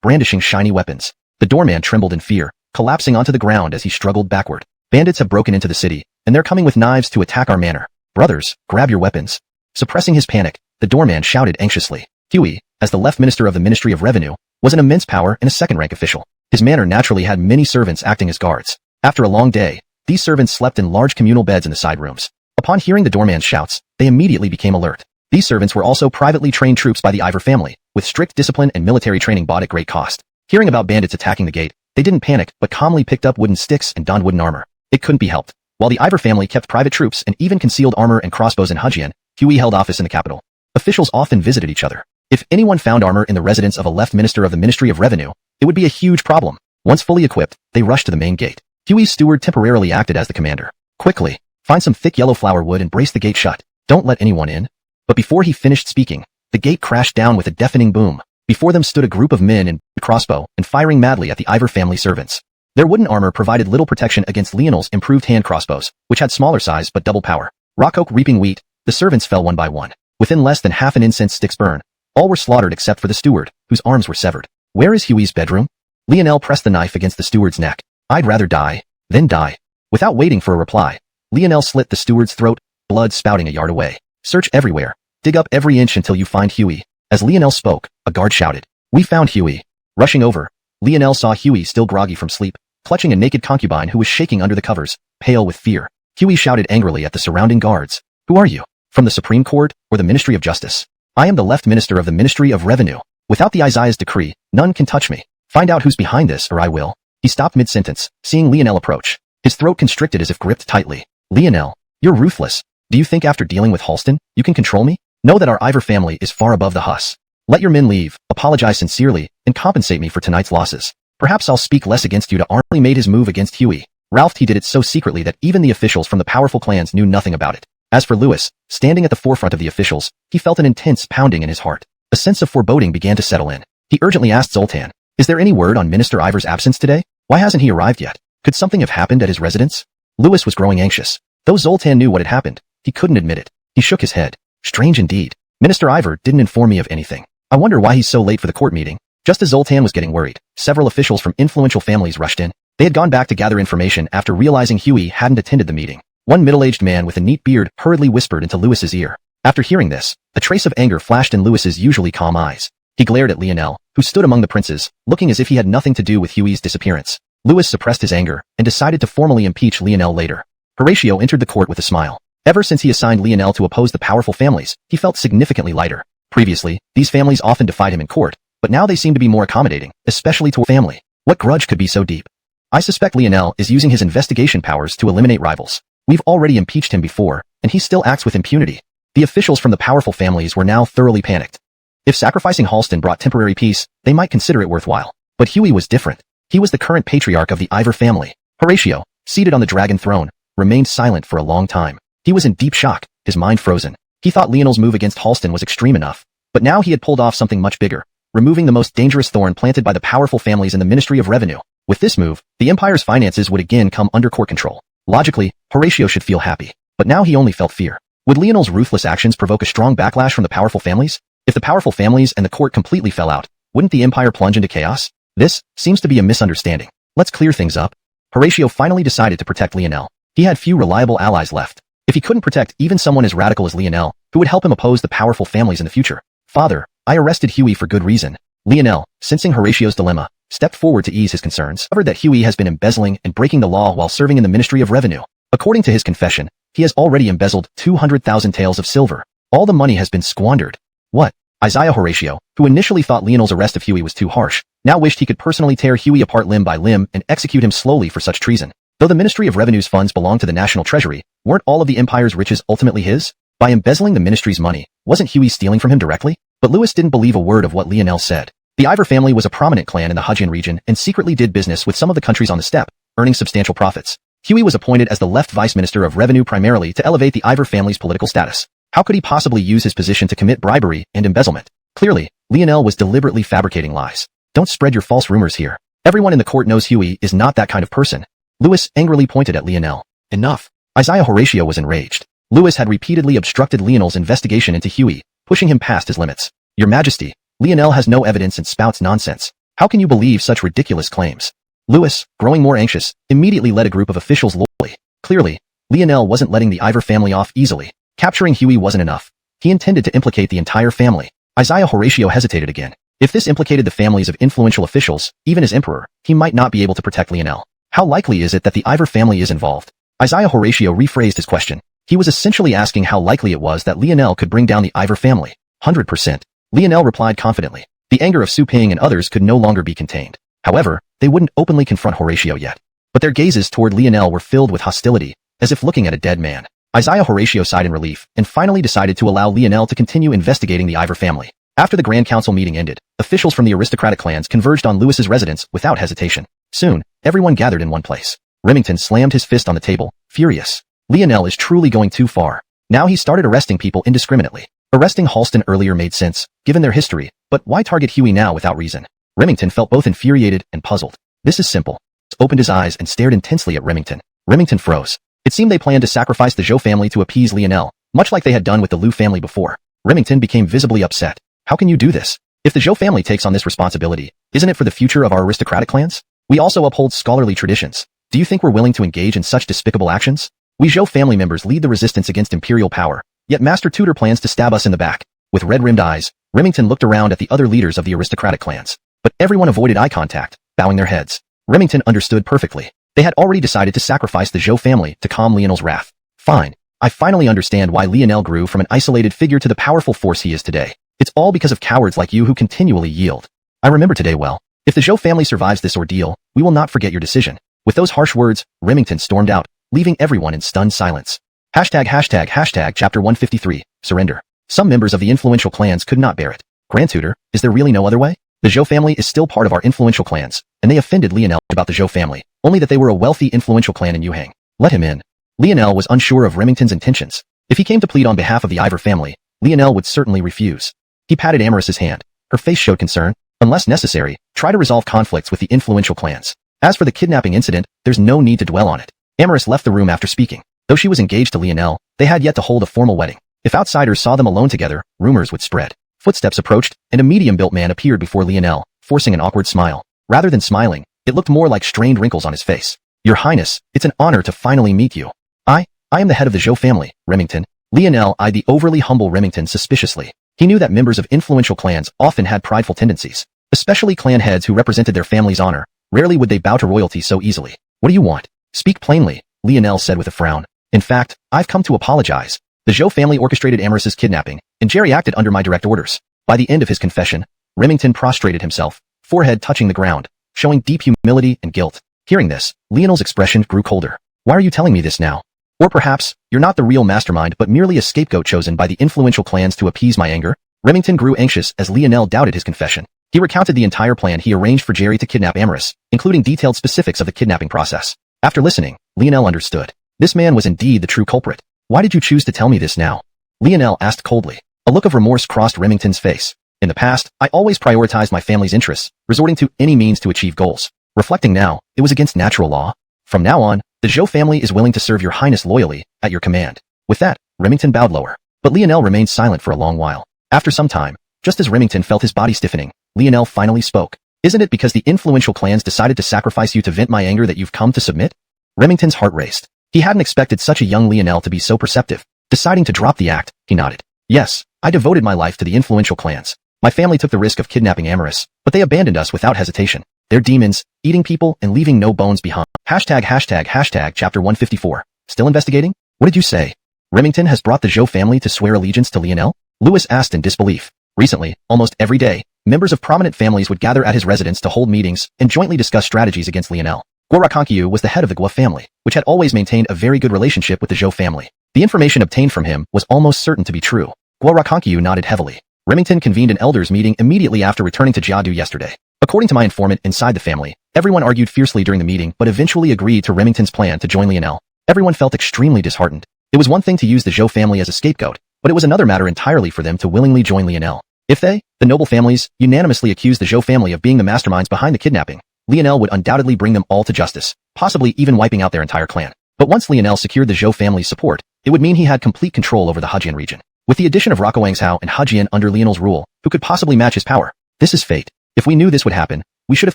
Brandishing shiny weapons, the doorman trembled in fear, collapsing onto the ground as he struggled backward. Bandits have broken into the city, and they're coming with knives to attack our manor. Brothers, grab your weapons. Suppressing his panic, the doorman shouted anxiously. Huey, as the left minister of the Ministry of Revenue, was an immense power and a second-rank official. His manor naturally had many servants acting as guards. After a long day, these servants slept in large communal beds in the side rooms. Upon hearing the doorman's shouts, they immediately became alert. These servants were also privately trained troops by the Ivor family, with strict discipline and military training bought at great cost. Hearing about bandits attacking the gate, they didn't panic but calmly picked up wooden sticks and donned wooden armor. It couldn't be helped. While the Ivor family kept private troops and even concealed armor and crossbows in xiuxian, Huey held office in the capital. Officials often visited each other. If anyone found armor in the residence of a left minister of the Ministry of Revenue, it would be a huge problem. Once fully equipped, they rushed to the main gate. Huey's steward temporarily acted as the commander. Quickly, find some thick yellow flower wood and brace the gate shut. Don't let anyone in. But before he finished speaking, the gate crashed down with a deafening boom. Before them stood a group of men in crossbow and firing madly at the Ivor family servants. Their wooden armor provided little protection against Lionel's improved hand crossbows, which had smaller size but double power. Rock oak reaping wheat, the servants fell one by one. Within less than half an incense stick's burn, all were slaughtered except for the steward, whose arms were severed. Where is Huey's bedroom? Lionel pressed the knife against the steward's neck. I'd rather die, than die. Without waiting for a reply, Lionel slit the steward's throat, blood spouting a yard away. Search everywhere. Dig up every inch until you find Huey. As Lionel spoke, a guard shouted. We found Huey. Rushing over, Lionel saw Huey still groggy from sleep, clutching a naked concubine who was shaking under the covers, pale with fear. Huey shouted angrily at the surrounding guards. Who are you? From the Supreme Court, or the Ministry of Justice? I am the left minister of the Ministry of Revenue. Without the Isaiah's decree, none can touch me. Find out who's behind this or I will. He stopped mid-sentence, seeing Lionel approach. His throat constricted as if gripped tightly. Lionel, you're ruthless. Do you think after dealing with Halston, you can control me? Know that our Ivor family is far above the Huss. Let your men leave, apologize sincerely, and compensate me for tonight's losses. Perhaps I'll speak less against you. Armley made his move against Huey. Ralph he did it so secretly that even the officials from the powerful clans knew nothing about it. As for Lewis, standing at the forefront of the officials, he felt an intense pounding in his heart. A sense of foreboding began to settle in. He urgently asked Zoltan, is there any word on Minister Ivor's absence today? Why hasn't he arrived yet? Could something have happened at his residence? Lewis was growing anxious. Though Zoltan knew what had happened, he couldn't admit it. He shook his head. Strange indeed. Minister Ivor didn't inform me of anything. I wonder why he's so late for the court meeting. Just as Zoltan was getting worried, several officials from influential families rushed in. They had gone back to gather information after realizing Huey hadn't attended the meeting. One middle-aged man with a neat beard hurriedly whispered into Lewis's ear. After hearing this, a trace of anger flashed in Lewis's usually calm eyes. He glared at Lionel, who stood among the princes, looking as if he had nothing to do with Huey's disappearance. Lewis suppressed his anger and decided to formally impeach Lionel later. Horatio entered the court with a smile. Ever since he assigned Lionel to oppose the powerful families, he felt significantly lighter. Previously, these families often defied him in court, but now they seem to be more accommodating, especially to a family. What grudge could be so deep? I suspect Lionel is using his investigation powers to eliminate rivals. We've already impeached him before, and he still acts with impunity. The officials from the powerful families were now thoroughly panicked. If sacrificing Halston brought temporary peace, they might consider it worthwhile. But Huey was different. He was the current patriarch of the Ivor family. Horatio, seated on the dragon throne, remained silent for a long time. He was in deep shock, his mind frozen. He thought Lionel's move against Halston was extreme enough. But now he had pulled off something much bigger, removing the most dangerous thorn planted by the powerful families in the Ministry of Revenue. With this move, the empire's finances would again come under court control. Logically, Horatio should feel happy. But now he only felt fear. Would Lionel's ruthless actions provoke a strong backlash from the powerful families? If the powerful families and the court completely fell out, wouldn't the empire plunge into chaos? This seems to be a misunderstanding. Let's clear things up. Horatio finally decided to protect Lionel. He had few reliable allies left. If he couldn't protect even someone as radical as Lionel, who would help him oppose the powerful families in the future? Father, I arrested Huey for good reason. Lionel, sensing Horatio's dilemma, stepped forward to ease his concerns, discovered that Huey has been embezzling and breaking the law while serving in the Ministry of Revenue. According to his confession, he has already embezzled 200,000 taels of silver. All the money has been squandered. What? Isaiah Horatio, who initially thought Lionel's arrest of Huey was too harsh, now wished he could personally tear Huey apart limb by limb and execute him slowly for such treason. Though the Ministry of Revenue's funds belonged to the National Treasury, weren't all of the empire's riches ultimately his? By embezzling the ministry's money, wasn't Huey stealing from him directly? But Louis didn't believe a word of what Lionel said. The Ivor family was a prominent clan in the Xuanhuan region and secretly did business with some of the countries on the steppe, earning substantial profits. Huey was appointed as the left vice minister of revenue primarily to elevate the Ivor family's political status. How could he possibly use his position to commit bribery and embezzlement? Clearly, Lionel was deliberately fabricating lies. Don't spread your false rumors here. Everyone in the court knows Huey is not that kind of person. Louis angrily pointed at Lionel. Enough. Isaiah Horatio was enraged. Louis had repeatedly obstructed Lionel's investigation into Huey, pushing him past his limits. Your Majesty, Lionel has no evidence and spouts nonsense. How can you believe such ridiculous claims? Louis, growing more anxious, immediately led a group of officials loyally. Clearly, Lionel wasn't letting the Ivor family off easily. Capturing Huey wasn't enough. He intended to implicate the entire family. Isaiah Horatio hesitated again. If this implicated the families of influential officials, even as emperor, he might not be able to protect Lionel. How likely is it that the Ivor family is involved? Isaiah Horatio rephrased his question. He was essentially asking how likely it was that Lionel could bring down the Ivor family. 100%. Lionel replied confidently. The anger of Su Ping and others could no longer be contained. However, they wouldn't openly confront Horatio yet. But their gazes toward Lionel were filled with hostility, as if looking at a dead man. Isaiah Horatio sighed in relief and finally decided to allow Lionel to continue investigating the Ivor family. After the Grand Council meeting ended, officials from the aristocratic clans converged on Louis's residence without hesitation. Soon, everyone gathered in one place. Remington slammed his fist on the table, furious. Lionel is truly going too far. Now he started arresting people indiscriminately. Arresting Halston earlier made sense, given their history, but why target Huey now without reason? Remington felt both infuriated and puzzled. This is simple. He opened his eyes and stared intensely at Remington. Remington froze. It seemed they planned to sacrifice the Zhou family to appease Lionel, much like they had done with the Liu family before. Remington became visibly upset. How can you do this? If the Zhou family takes on this responsibility, isn't it for the future of our aristocratic clans? We also uphold scholarly traditions. Do you think we're willing to engage in such despicable actions? We Zhou family members lead the resistance against imperial power, yet Master Tutor plans to stab us in the back. With red-rimmed eyes, Remington looked around at the other leaders of the aristocratic clans. But everyone avoided eye contact, bowing their heads. Remington understood perfectly. They had already decided to sacrifice the Zhou family to calm Lionel's wrath. Fine. I finally understand why Lionel grew from an isolated figure to the powerful force he is today. It's all because of cowards like you who continually yield. I remember today well. If the Zhou family survives this ordeal, we will not forget your decision. With those harsh words, Remington stormed out, leaving everyone in stunned silence. ####Chapter 153, Surrender. Some members of the influential clans could not bear it. Grand Tutor, is there really no other way? The Zhou family is still part of our influential clans, and they offended Lionel about the Zhou family, only that they were a wealthy influential clan in Yuhang. Let him in. Lionel was unsure of Remington's intentions. If he came to plead on behalf of the Ivor family, Lionel would certainly refuse. He patted Amarys's hand. Her face showed concern. Unless necessary, try to resolve conflicts with the influential clans. As for the kidnapping incident, there's no need to dwell on it. Amarys left the room after speaking. Though she was engaged to Lionel, they had yet to hold a formal wedding. If outsiders saw them alone together, rumors would spread. Footsteps approached, and a medium-built man appeared before Lionel, forcing an awkward smile. Rather than smiling, it looked more like strained wrinkles on his face. Your Highness, it's an honor to finally meet you. I am the head of the Zhou family, Remington. Lionel eyed the overly humble Remington suspiciously. He knew that members of influential clans often had prideful tendencies. Especially clan heads who represented their family's honor. Rarely would they bow to royalty so easily. What do you want? Speak plainly, Lionel said with a frown. In fact, I've come to apologize. The Zhou family orchestrated Amarys's kidnapping, and Jerry acted under my direct orders. By the end of his confession, Remington prostrated himself, forehead touching the ground, showing deep humility and guilt. Hearing this, Lionel's expression grew colder. Why are you telling me this now? Or perhaps, you're not the real mastermind but merely a scapegoat chosen by the influential clans to appease my anger? Remington grew anxious as Lionel doubted his confession. He recounted the entire plan he arranged for Jerry to kidnap Amarys, including detailed specifics of the kidnapping process. After listening, Lionel understood. This man was indeed the true culprit. Why did you choose to tell me this now? Lionel asked coldly. A look of remorse crossed Remington's face. In the past, I always prioritized my family's interests, resorting to any means to achieve goals. Reflecting now, it was against natural law. From now on, the Zhou family is willing to serve your Highness loyally, at your command. With that, Remington bowed lower. But Lionel remained silent for a long while. After some time, just as Remington felt his body stiffening, Lionel finally spoke. Isn't it because the influential clans decided to sacrifice you to vent my anger that you've come to submit? Remington's heart raced. He hadn't expected such a young Lionel to be so perceptive. Deciding to drop the act, he nodded. Yes, I devoted my life to the influential clans. My family took the risk of kidnapping Amarys, but they abandoned us without hesitation. They're demons, eating people and leaving no bones behind. Chapter 154. Still investigating? What did you say? Remington has brought the Zhou family to swear allegiance to Lionel? Louis asked in disbelief. Recently, almost every day, members of prominent families would gather at his residence to hold meetings and jointly discuss strategies against Lionel. Guo was the head of the Guo family, which had always maintained a very good relationship with the Zhou family. The information obtained from him was almost certain to be true. Guo nodded heavily. Remington convened an elders meeting immediately after returning to Jiadu yesterday. According to my informant inside the family, everyone argued fiercely during the meeting but eventually agreed to Remington's plan to join Lionel. Everyone felt extremely disheartened. It was one thing to use the Zhou family as a scapegoat, but it was another matter entirely for them to willingly join Lionel. If they, the noble families, unanimously accused the Zhou family of being the masterminds behind the kidnapping, Lionel would undoubtedly bring them all to justice, possibly even wiping out their entire clan. But once Lionel secured the Zhou family's support, it would mean he had complete control over the Xiuxian region. With the addition of Liangzhou and xiuxian under Lionel's rule, who could possibly match his power? This is fate. If we knew this would happen, we should have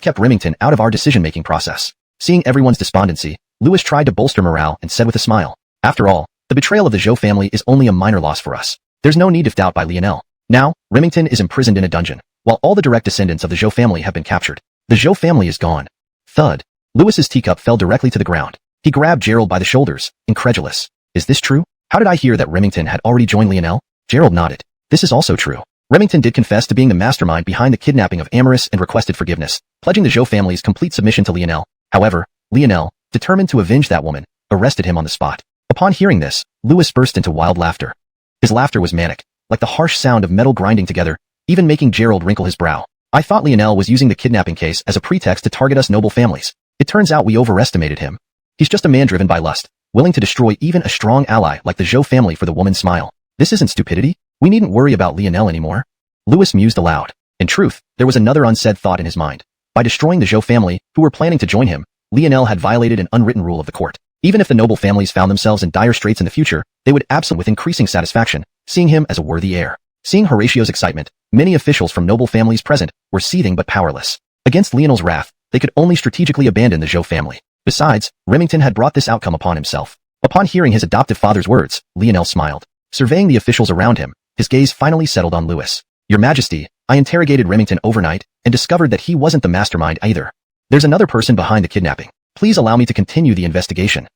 kept Remington out of our decision-making process. Seeing everyone's despondency, Louis tried to bolster morale and said with a smile, "After all, the betrayal of the Zhou family is only a minor loss for us. There's no need of doubt by Lionel. Now, Remington is imprisoned in a dungeon, while all the direct descendants of the Zhou family have been captured. The Zhou family is gone." Thud. Louis's teacup fell directly to the ground. He grabbed Gerald by the shoulders, incredulous. "Is this true? How did I hear that Remington had already joined Lionel?" Gerald nodded. "This is also true. Remington did confess to being the mastermind behind the kidnapping of Amaris and requested forgiveness, pledging the Zhou family's complete submission to Lionel. However, Lionel, determined to avenge that woman, arrested him on the spot." Upon hearing this, Louis burst into wild laughter. His laughter was manic, like the harsh sound of metal grinding together, even making Gerald wrinkle his brow. "I thought Lionel was using the kidnapping case as a pretext to target us noble families. It turns out we overestimated him. He's just a man driven by lust, willing to destroy even a strong ally like the Zhou family for the woman's smile. This isn't stupidity. We needn't worry about Lionel anymore." Louis mused aloud. In truth, there was another unsaid thought in his mind. By destroying the Zhou family, who were planning to join him, Lionel had violated an unwritten rule of the court. Even if the noble families found themselves in dire straits in the future, they would absent with increasing satisfaction, seeing him as a worthy heir. Seeing Horatio's excitement, many officials from noble families present were seething but powerless. Against Lionel's wrath, they could only strategically abandon the Zhou family. Besides, Remington had brought this outcome upon himself. Upon hearing his adoptive father's words, Lionel smiled. Surveying the officials around him, his gaze finally settled on Louis. "Your Majesty, I interrogated Remington overnight and discovered that he wasn't the mastermind either. There's another person behind the kidnapping. Please allow me to continue the investigation."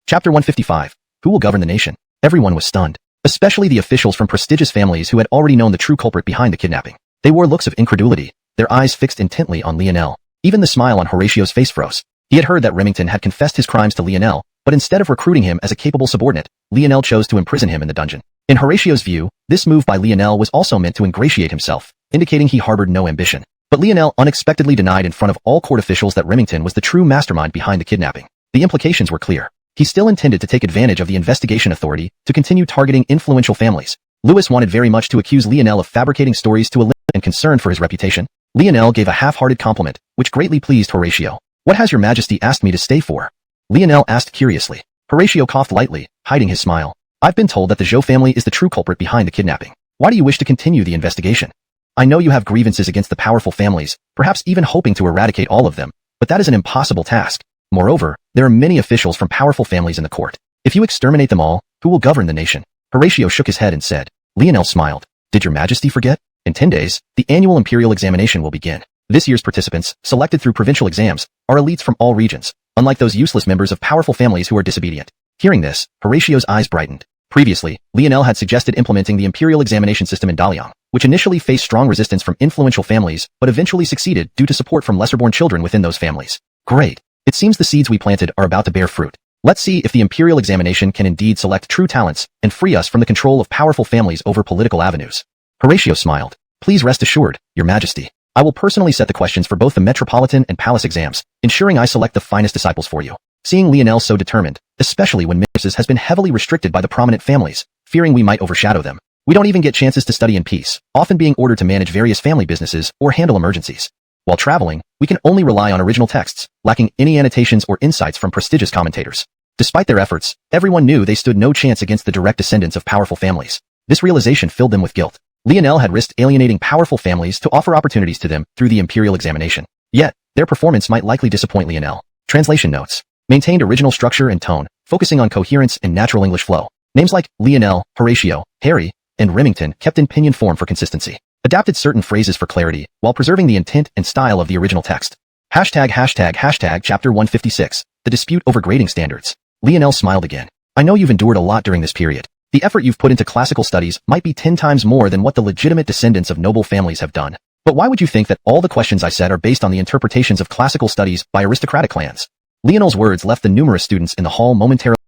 Chapter 155. Who will govern the nation? Everyone was stunned, especially the officials from prestigious families who had already known the true culprit behind the kidnapping. They wore looks of incredulity, their eyes fixed intently on Lionel. Even the smile on Horatio's face froze. He had heard that Remington had confessed his crimes to Lionel, but instead of recruiting him as a capable subordinate, Lionel chose to imprison him in the dungeon. In Horatio's view, this move by Lionel was also meant to ingratiate himself, indicating he harbored no ambition. But Lionel unexpectedly denied in front of all court officials that Remington was the true mastermind behind the kidnapping. The implications were clear. He still intended to take advantage of the investigation authority to continue targeting influential families. Louis wanted very much to accuse Lionel of fabricating stories to elicit and concern for his reputation. Lionel gave a half-hearted compliment, which greatly pleased Horatio. "What has your Majesty asked me to stay for?" Lionel asked curiously. Horatio coughed lightly, hiding his smile. "I've been told that the Zhou family is the true culprit behind the kidnapping. Why do you wish to continue the investigation? I know you have grievances against the powerful families, perhaps even hoping to eradicate all of them, but that is an impossible task. Moreover, there are many officials from powerful families in the court. If you exterminate them all, who will govern the nation?" Horatio shook his head and said. Lionel smiled. "Did your Majesty forget? In 10 days, the annual imperial examination will begin. This year's participants, selected through provincial exams, are elites from all regions, unlike those useless members of powerful families who are disobedient." Hearing this, Horatio's eyes brightened. Previously, Lionel had suggested implementing the imperial examination system in Daliang, which initially faced strong resistance from influential families, but eventually succeeded due to support from lesser-born children within those families. Great. It seems the seeds we planted are about to bear fruit. Let's see if the imperial examination can indeed select true talents and free us from the control of powerful families over political avenues. Horatio smiled. "Please rest assured, Your Majesty. I will personally set the questions for both the metropolitan and palace exams, ensuring I select the finest disciples for you." Seeing Lionel so determined, especially when mistresses has been heavily restricted by the prominent families, fearing we might overshadow them. We don't even get chances to study in peace, often being ordered to manage various family businesses or handle emergencies. While traveling, we can only rely on original texts, lacking any annotations or insights from prestigious commentators. Despite their efforts, everyone knew they stood no chance against the direct descendants of powerful families. This realization filled them with guilt. Lionel had risked alienating powerful families to offer opportunities to them through the imperial examination. Yet, their performance might likely disappoint Lionel. Translation notes. Maintained original structure and tone, focusing on coherence and natural English flow. Names like Lionel, Horatio, Harry, and Remington kept in pinyin form for consistency. Adapted certain phrases for clarity, while preserving the intent and style of the original text. Chapter 156. The dispute over grading standards. Lionel smiled again. I know you've endured a lot during this period. The effort you've put into classical studies might be 10 times more than what the legitimate descendants of noble families have done. But why would you think that all the questions I said are based on the interpretations of classical studies by aristocratic clans? Lionel's words left the numerous students in the hall momentarily.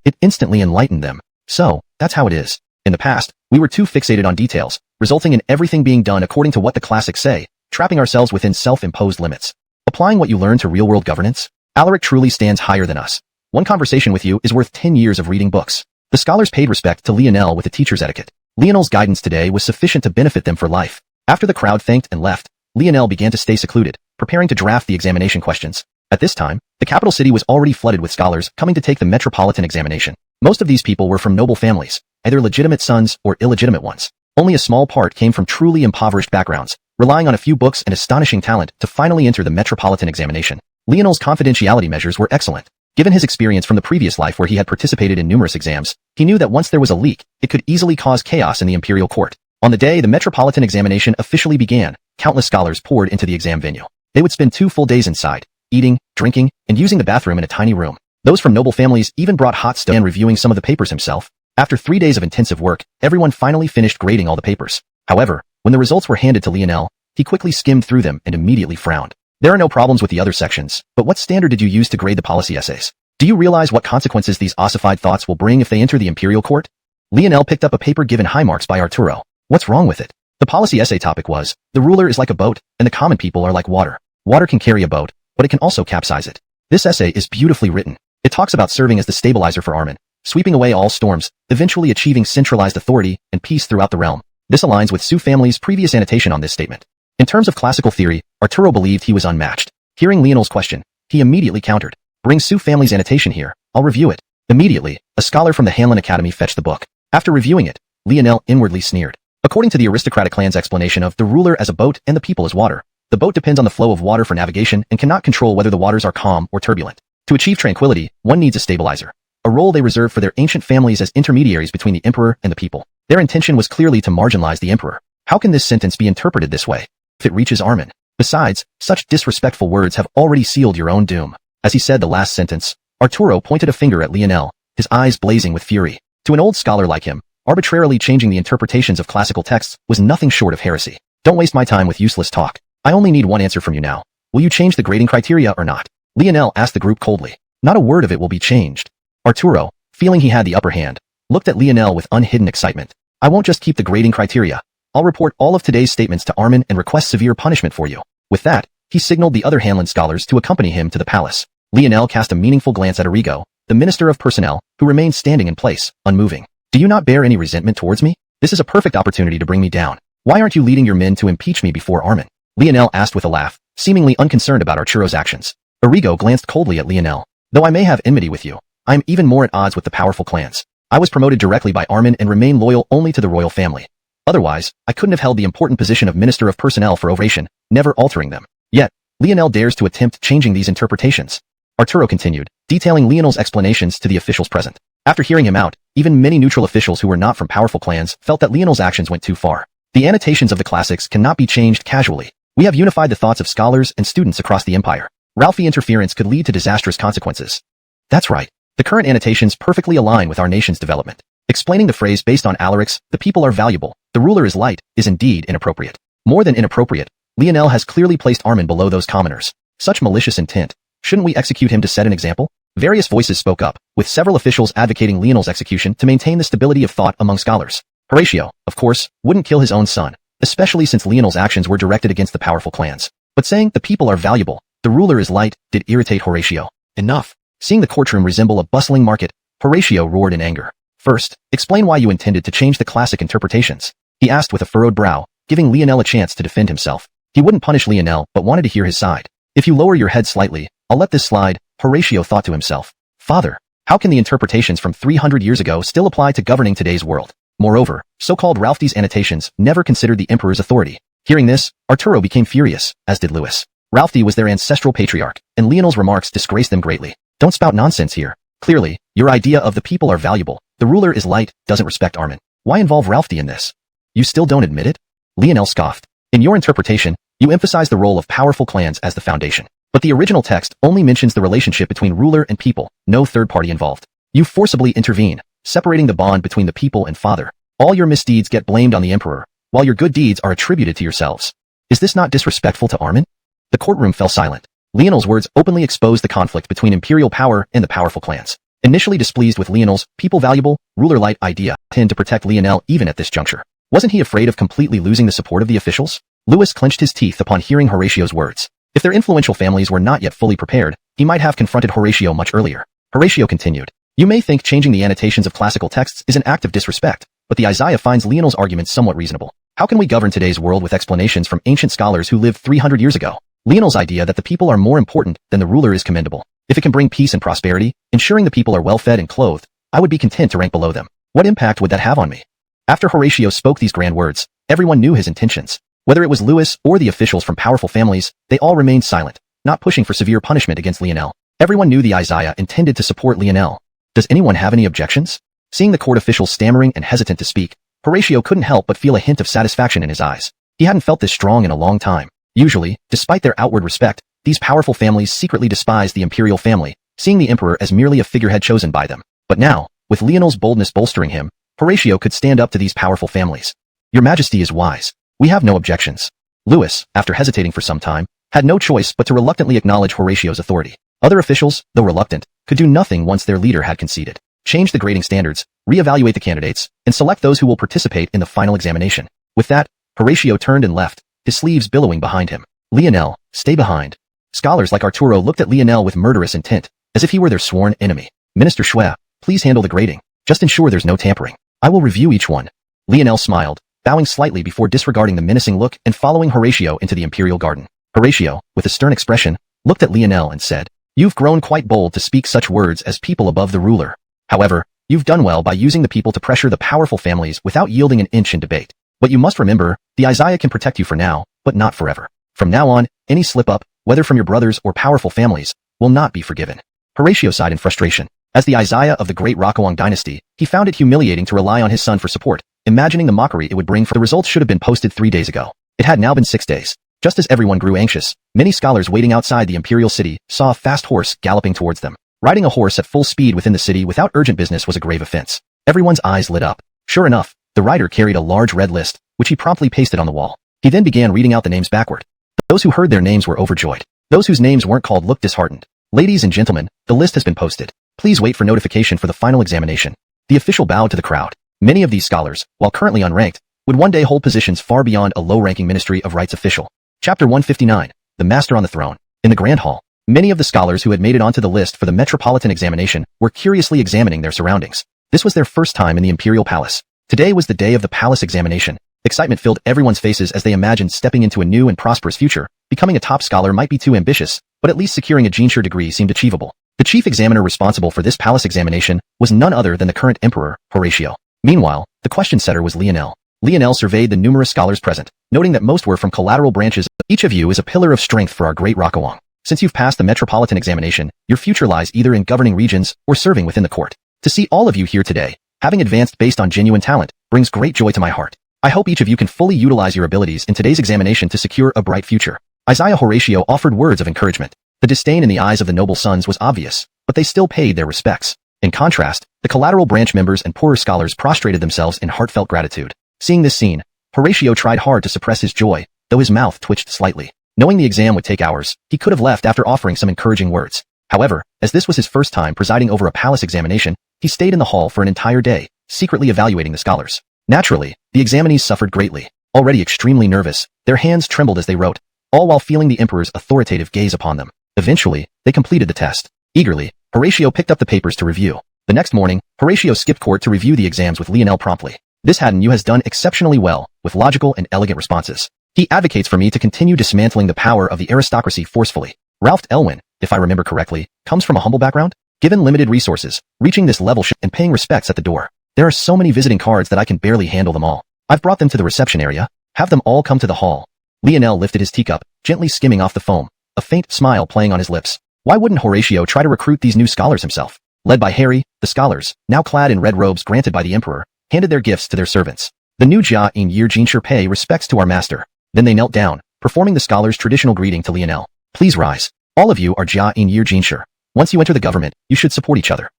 It instantly enlightened them. So, that's how it is. In the past, we were too fixated on details, resulting in everything being done according to what the classics say, trapping ourselves within self-imposed limits. Applying what you learned to real-world governance? Alaric truly stands higher than us. One conversation with you is worth 10 years of reading books. The scholars paid respect to Lionel with a teacher's etiquette. Lionel's guidance today was sufficient to benefit them for life. After the crowd thanked and left, Lionel began to stay secluded, preparing to draft the examination questions. At this time, the capital city was already flooded with scholars coming to take the metropolitan examination. Most of these people were from noble families, either legitimate sons or illegitimate ones. Only a small part came from truly impoverished backgrounds, relying on a few books and astonishing talent to finally enter the metropolitan examination. Lionel's confidentiality measures were excellent. Given his experience from the previous life where he had participated in numerous exams, he knew that once there was a leak, it could easily cause chaos in the imperial court. On the day the metropolitan examination officially began, countless scholars poured into the exam venue. They would spend 2 full days inside, eating, drinking, and using the bathroom in a tiny room. Those from noble families even brought hot stove and reviewing some of the papers himself. After 3 days of intensive work, everyone finally finished grading all the papers. However, when the results were handed to Lionel, he quickly skimmed through them and immediately frowned. There are no problems with the other sections, but what standard did you use to grade the policy essays? Do you realize what consequences these ossified thoughts will bring if they enter the imperial court? Lionel picked up a paper given high marks by Arturo. What's wrong with it? The policy essay topic was, the ruler is like a boat, and the common people are like water. Water can carry a boat, but it can also capsize it. This essay is beautifully written. It talks about serving as the stabilizer for Armin, sweeping away all storms, eventually achieving centralized authority and peace throughout the realm. This aligns with Su family's previous annotation on this statement. In terms of classical theory, Arturo believed he was unmatched. Hearing Lionel's question, he immediately countered. Bring Su family's annotation here, I'll review it. Immediately, a scholar from the Hanlon Academy fetched the book. After reviewing it, Lionel inwardly sneered. According to the aristocratic clan's explanation of the ruler as a boat and the people as water, the boat depends on the flow of water for navigation and cannot control whether the waters are calm or turbulent. To achieve tranquility, one needs a stabilizer, a role they reserved for their ancient families as intermediaries between the emperor and the people. Their intention was clearly to marginalize the emperor. How can this sentence be interpreted this way? If it reaches Armin. Besides, such disrespectful words have already sealed your own doom. As he said the last sentence, Arturo pointed a finger at Lionel, his eyes blazing with fury. To an old scholar like him, arbitrarily changing the interpretations of classical texts was nothing short of heresy. Don't waste my time with useless talk. I only need one answer from you now. Will you change the grading criteria or not? Lionel asked the group coldly. Not a word of it will be changed. Arturo, feeling he had the upper hand, looked at Lionel with unhidden excitement. I won't just keep the grading criteria. I'll report all of today's statements to Armin and request severe punishment for you. With that, he signaled the other Hanlon scholars to accompany him to the palace. Lionel cast a meaningful glance at Arrigo, the Minister of Personnel, who remained standing in place, unmoving. Do you not bear any resentment towards me? This is a perfect opportunity to bring me down. Why aren't you leading your men to impeach me before Armin? Lionel asked with a laugh, seemingly unconcerned about Arturo's actions. Arrigo glanced coldly at Lionel. Though I may have enmity with you, I am even more at odds with the powerful clans. I was promoted directly by Armin and remain loyal only to the royal family. Otherwise, I couldn't have held the important position of Minister of Personnel for ovation, never altering them. Yet, Lionel dares to attempt changing these interpretations. Arturo continued, detailing Lionel's explanations to the officials present. After hearing him out, even many neutral officials who were not from powerful clans felt that Lionel's actions went too far. The annotations of the classics cannot be changed casually. We have unified the thoughts of scholars and students across the empire. Ralphie interference could lead to disastrous consequences. That's right. The current annotations perfectly align with our nation's development. Explaining the phrase based on Alaric's, the people are valuable, the ruler is light, is indeed inappropriate. More than inappropriate, Lionel has clearly placed Armin below those commoners. Such malicious intent. Shouldn't we execute him to set an example? Various voices spoke up, with several officials advocating Lionel's execution to maintain the stability of thought among scholars. Horatio, of course, wouldn't kill his own son, especially since Lionel's actions were directed against the powerful clans. But saying the people are valuable, the ruler is light, did irritate Horatio. Enough. Seeing the courtroom resemble a bustling market, Horatio roared in anger. First, explain why you intended to change the classic interpretations. He asked with a furrowed brow, giving Lionel a chance to defend himself. He wouldn't punish Lionel, but wanted to hear his side. If you lower your head slightly, I'll let this slide, Horatio thought to himself. Father, how can the interpretations from 300 years ago still apply to governing today's world? Moreover, so-called Ralphie's annotations never considered the emperor's authority. Hearing this, Arturo became furious, as did Louis. Ralphie was their ancestral patriarch, and Lionel's remarks disgraced them greatly. Don't spout nonsense here. Clearly, your idea of the people are valuable, the ruler is light, doesn't respect Armin. Why involve Ralphie in this? You still don't admit it? Lionel scoffed. In your interpretation, you emphasize the role of powerful clans as the foundation. But the original text only mentions the relationship between ruler and people, no third party involved. You forcibly intervene, separating the bond between the people and father. All your misdeeds get blamed on the emperor, while your good deeds are attributed to yourselves. Is this not disrespectful to Armin? The courtroom fell silent. Lionel's words openly exposed the conflict between imperial power and the powerful clans. Initially displeased with Lionel's people-valuable, ruler-light idea, tend to protect Lionel even at this juncture. Wasn't he afraid of completely losing the support of the officials? Louis clenched his teeth upon hearing Horatio's words. If their influential families were not yet fully prepared, he might have confronted Horatio much earlier. Horatio continued. You may think changing the annotations of classical texts is an act of disrespect, but the Isaiah finds Lionel's arguments somewhat reasonable. How can we govern today's world with explanations from ancient scholars who lived 300 years ago? Lionel's idea that the people are more important than the ruler is commendable. If it can bring peace and prosperity, ensuring the people are well-fed and clothed, I would be content to rank below them. What impact would that have on me? After Horatio spoke these grand words, everyone knew his intentions. Whether it was Louis or the officials from powerful families, they all remained silent, not pushing for severe punishment against Lionel. Everyone knew the Isaiah intended to support Lionel. Does anyone have any objections? Seeing the court officials stammering and hesitant to speak, Horatio couldn't help but feel a hint of satisfaction in his eyes. He hadn't felt this strong in a long time. Usually, despite their outward respect, these powerful families secretly despised the imperial family, seeing the emperor as merely a figurehead chosen by them. But now, with Lionel's boldness bolstering him, Horatio could stand up to these powerful families. Your Majesty is wise. We have no objections. Louis, after hesitating for some time, had no choice but to reluctantly acknowledge Horatio's authority. Other officials, though reluctant, could do nothing once their leader had conceded. Change the grading standards, re-evaluate the candidates, and select those who will participate in the final examination. With that, Horatio turned and left, his sleeves billowing behind him. Lionel, stay behind. Scholars like Arturo looked at Lionel with murderous intent, as if he were their sworn enemy. Minister Xue, please handle the grading. Just ensure there's no tampering. I will review each one. Lionel smiled, bowing slightly before disregarding the menacing look and following Horatio into the imperial garden. Horatio, with a stern expression, looked at Lionel and said, You've grown quite bold to speak such words as people above the ruler. However, you've done well by using the people to pressure the powerful families without yielding an inch in debate. But you must remember, the Isaiah can protect you for now, but not forever. From now on, any slip-up, whether from your brothers or powerful families, will not be forgiven. Horatio sighed in frustration. As the Isaiah of the Great Liang Dynasty, he found it humiliating to rely on his son for support, imagining the mockery it would bring. For the results should have been posted 3 days ago. It had now been 6 days. Just as everyone grew anxious, many scholars waiting outside the imperial city saw a fast horse galloping towards them. Riding a horse at full speed within the city without urgent business was a grave offense. Everyone's eyes lit up. Sure enough, the rider carried a large red list, which he promptly pasted on the wall. He then began reading out the names backward. Those who heard their names were overjoyed. Those whose names weren't called looked disheartened. Ladies and gentlemen, the list has been posted. Please wait for notification for the final examination. The official bowed to the crowd. Many of these scholars, while currently unranked, would one day hold positions far beyond a low-ranking Ministry of Rights official. Chapter 159, The Master on the Throne. In the Grand Hall, many of the scholars who had made it onto the list for the metropolitan examination were curiously examining their surroundings. This was their first time in the imperial palace. Today was the day of the palace examination. Excitement filled everyone's faces as they imagined stepping into a new and prosperous future. Becoming a top scholar might be too ambitious, but at least securing a Jinshur degree seemed achievable. The chief examiner responsible for this palace examination was none other than the current emperor, Horatio. Meanwhile, the question setter was Lionel. Lionel surveyed the numerous scholars present, noting that most were from collateral branches. Each of you is a pillar of strength for our great Xuanhuan. Since you've passed the metropolitan examination, your future lies either in governing regions or serving within the court. To see all of you here today, having advanced based on genuine talent, brings great joy to my heart. I hope each of you can fully utilize your abilities in today's examination to secure a bright future. Isaiah Horatio offered words of encouragement. The disdain in the eyes of the noble sons was obvious, but they still paid their respects. In contrast, the collateral branch members and poorer scholars prostrated themselves in heartfelt gratitude. Seeing this scene, Horatio tried hard to suppress his joy, though his mouth twitched slightly. Knowing the exam would take hours, he could have left after offering some encouraging words. However, as this was his first time presiding over a palace examination, he stayed in the hall for an entire day, secretly evaluating the scholars. Naturally, the examinees suffered greatly. Already extremely nervous, their hands trembled as they wrote, all while feeling the emperor's authoritative gaze upon them. Eventually, they completed the test. Eagerly, Horatio picked up the papers to review. The next morning, Horatio skipped court to review the exams with Lionel promptly. This Haddon has done exceptionally well, with logical and elegant responses. He advocates for me to continue dismantling the power of the aristocracy forcefully. Ralph Elwin, if I remember correctly, comes from a humble background. Given limited resources, reaching this level and paying respects at the door. There are so many visiting cards that I can barely handle them all. I've brought them to the reception area. Have them all come to the hall. Lionel lifted his teacup, gently skimming off the foam, a faint smile playing on his lips. Why wouldn't Horatio try to recruit these new scholars himself? Led by Harry, the scholars, now clad in red robes granted by the emperor, handed their gifts to their servants. The new Jia in Year Jinshur pay respects to our master. Then they knelt down, performing the scholars' traditional greeting to Lionel. Please rise. All of you are jia in year jinshi. Once you enter the government, you should support each other.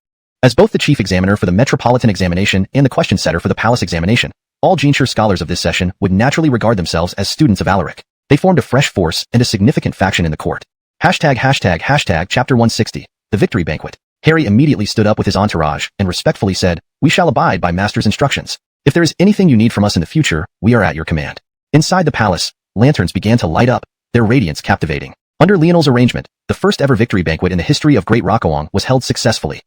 As both the chief examiner for the metropolitan examination and the question setter for the palace examination, all jinshi scholars of this session would naturally regard themselves as students of Alaric. They formed a fresh force and a significant faction in the court. Hashtag chapter 160, the victory banquet. Harry immediately stood up with his entourage and respectfully said, "We shall abide by master's instructions. If there is anything you need from us in the future, we are at your command." Inside the palace, lanterns began to light up, their radiance captivating. Under Lionel's arrangement, the first ever victory banquet in the history of Great Rokuang was held successfully.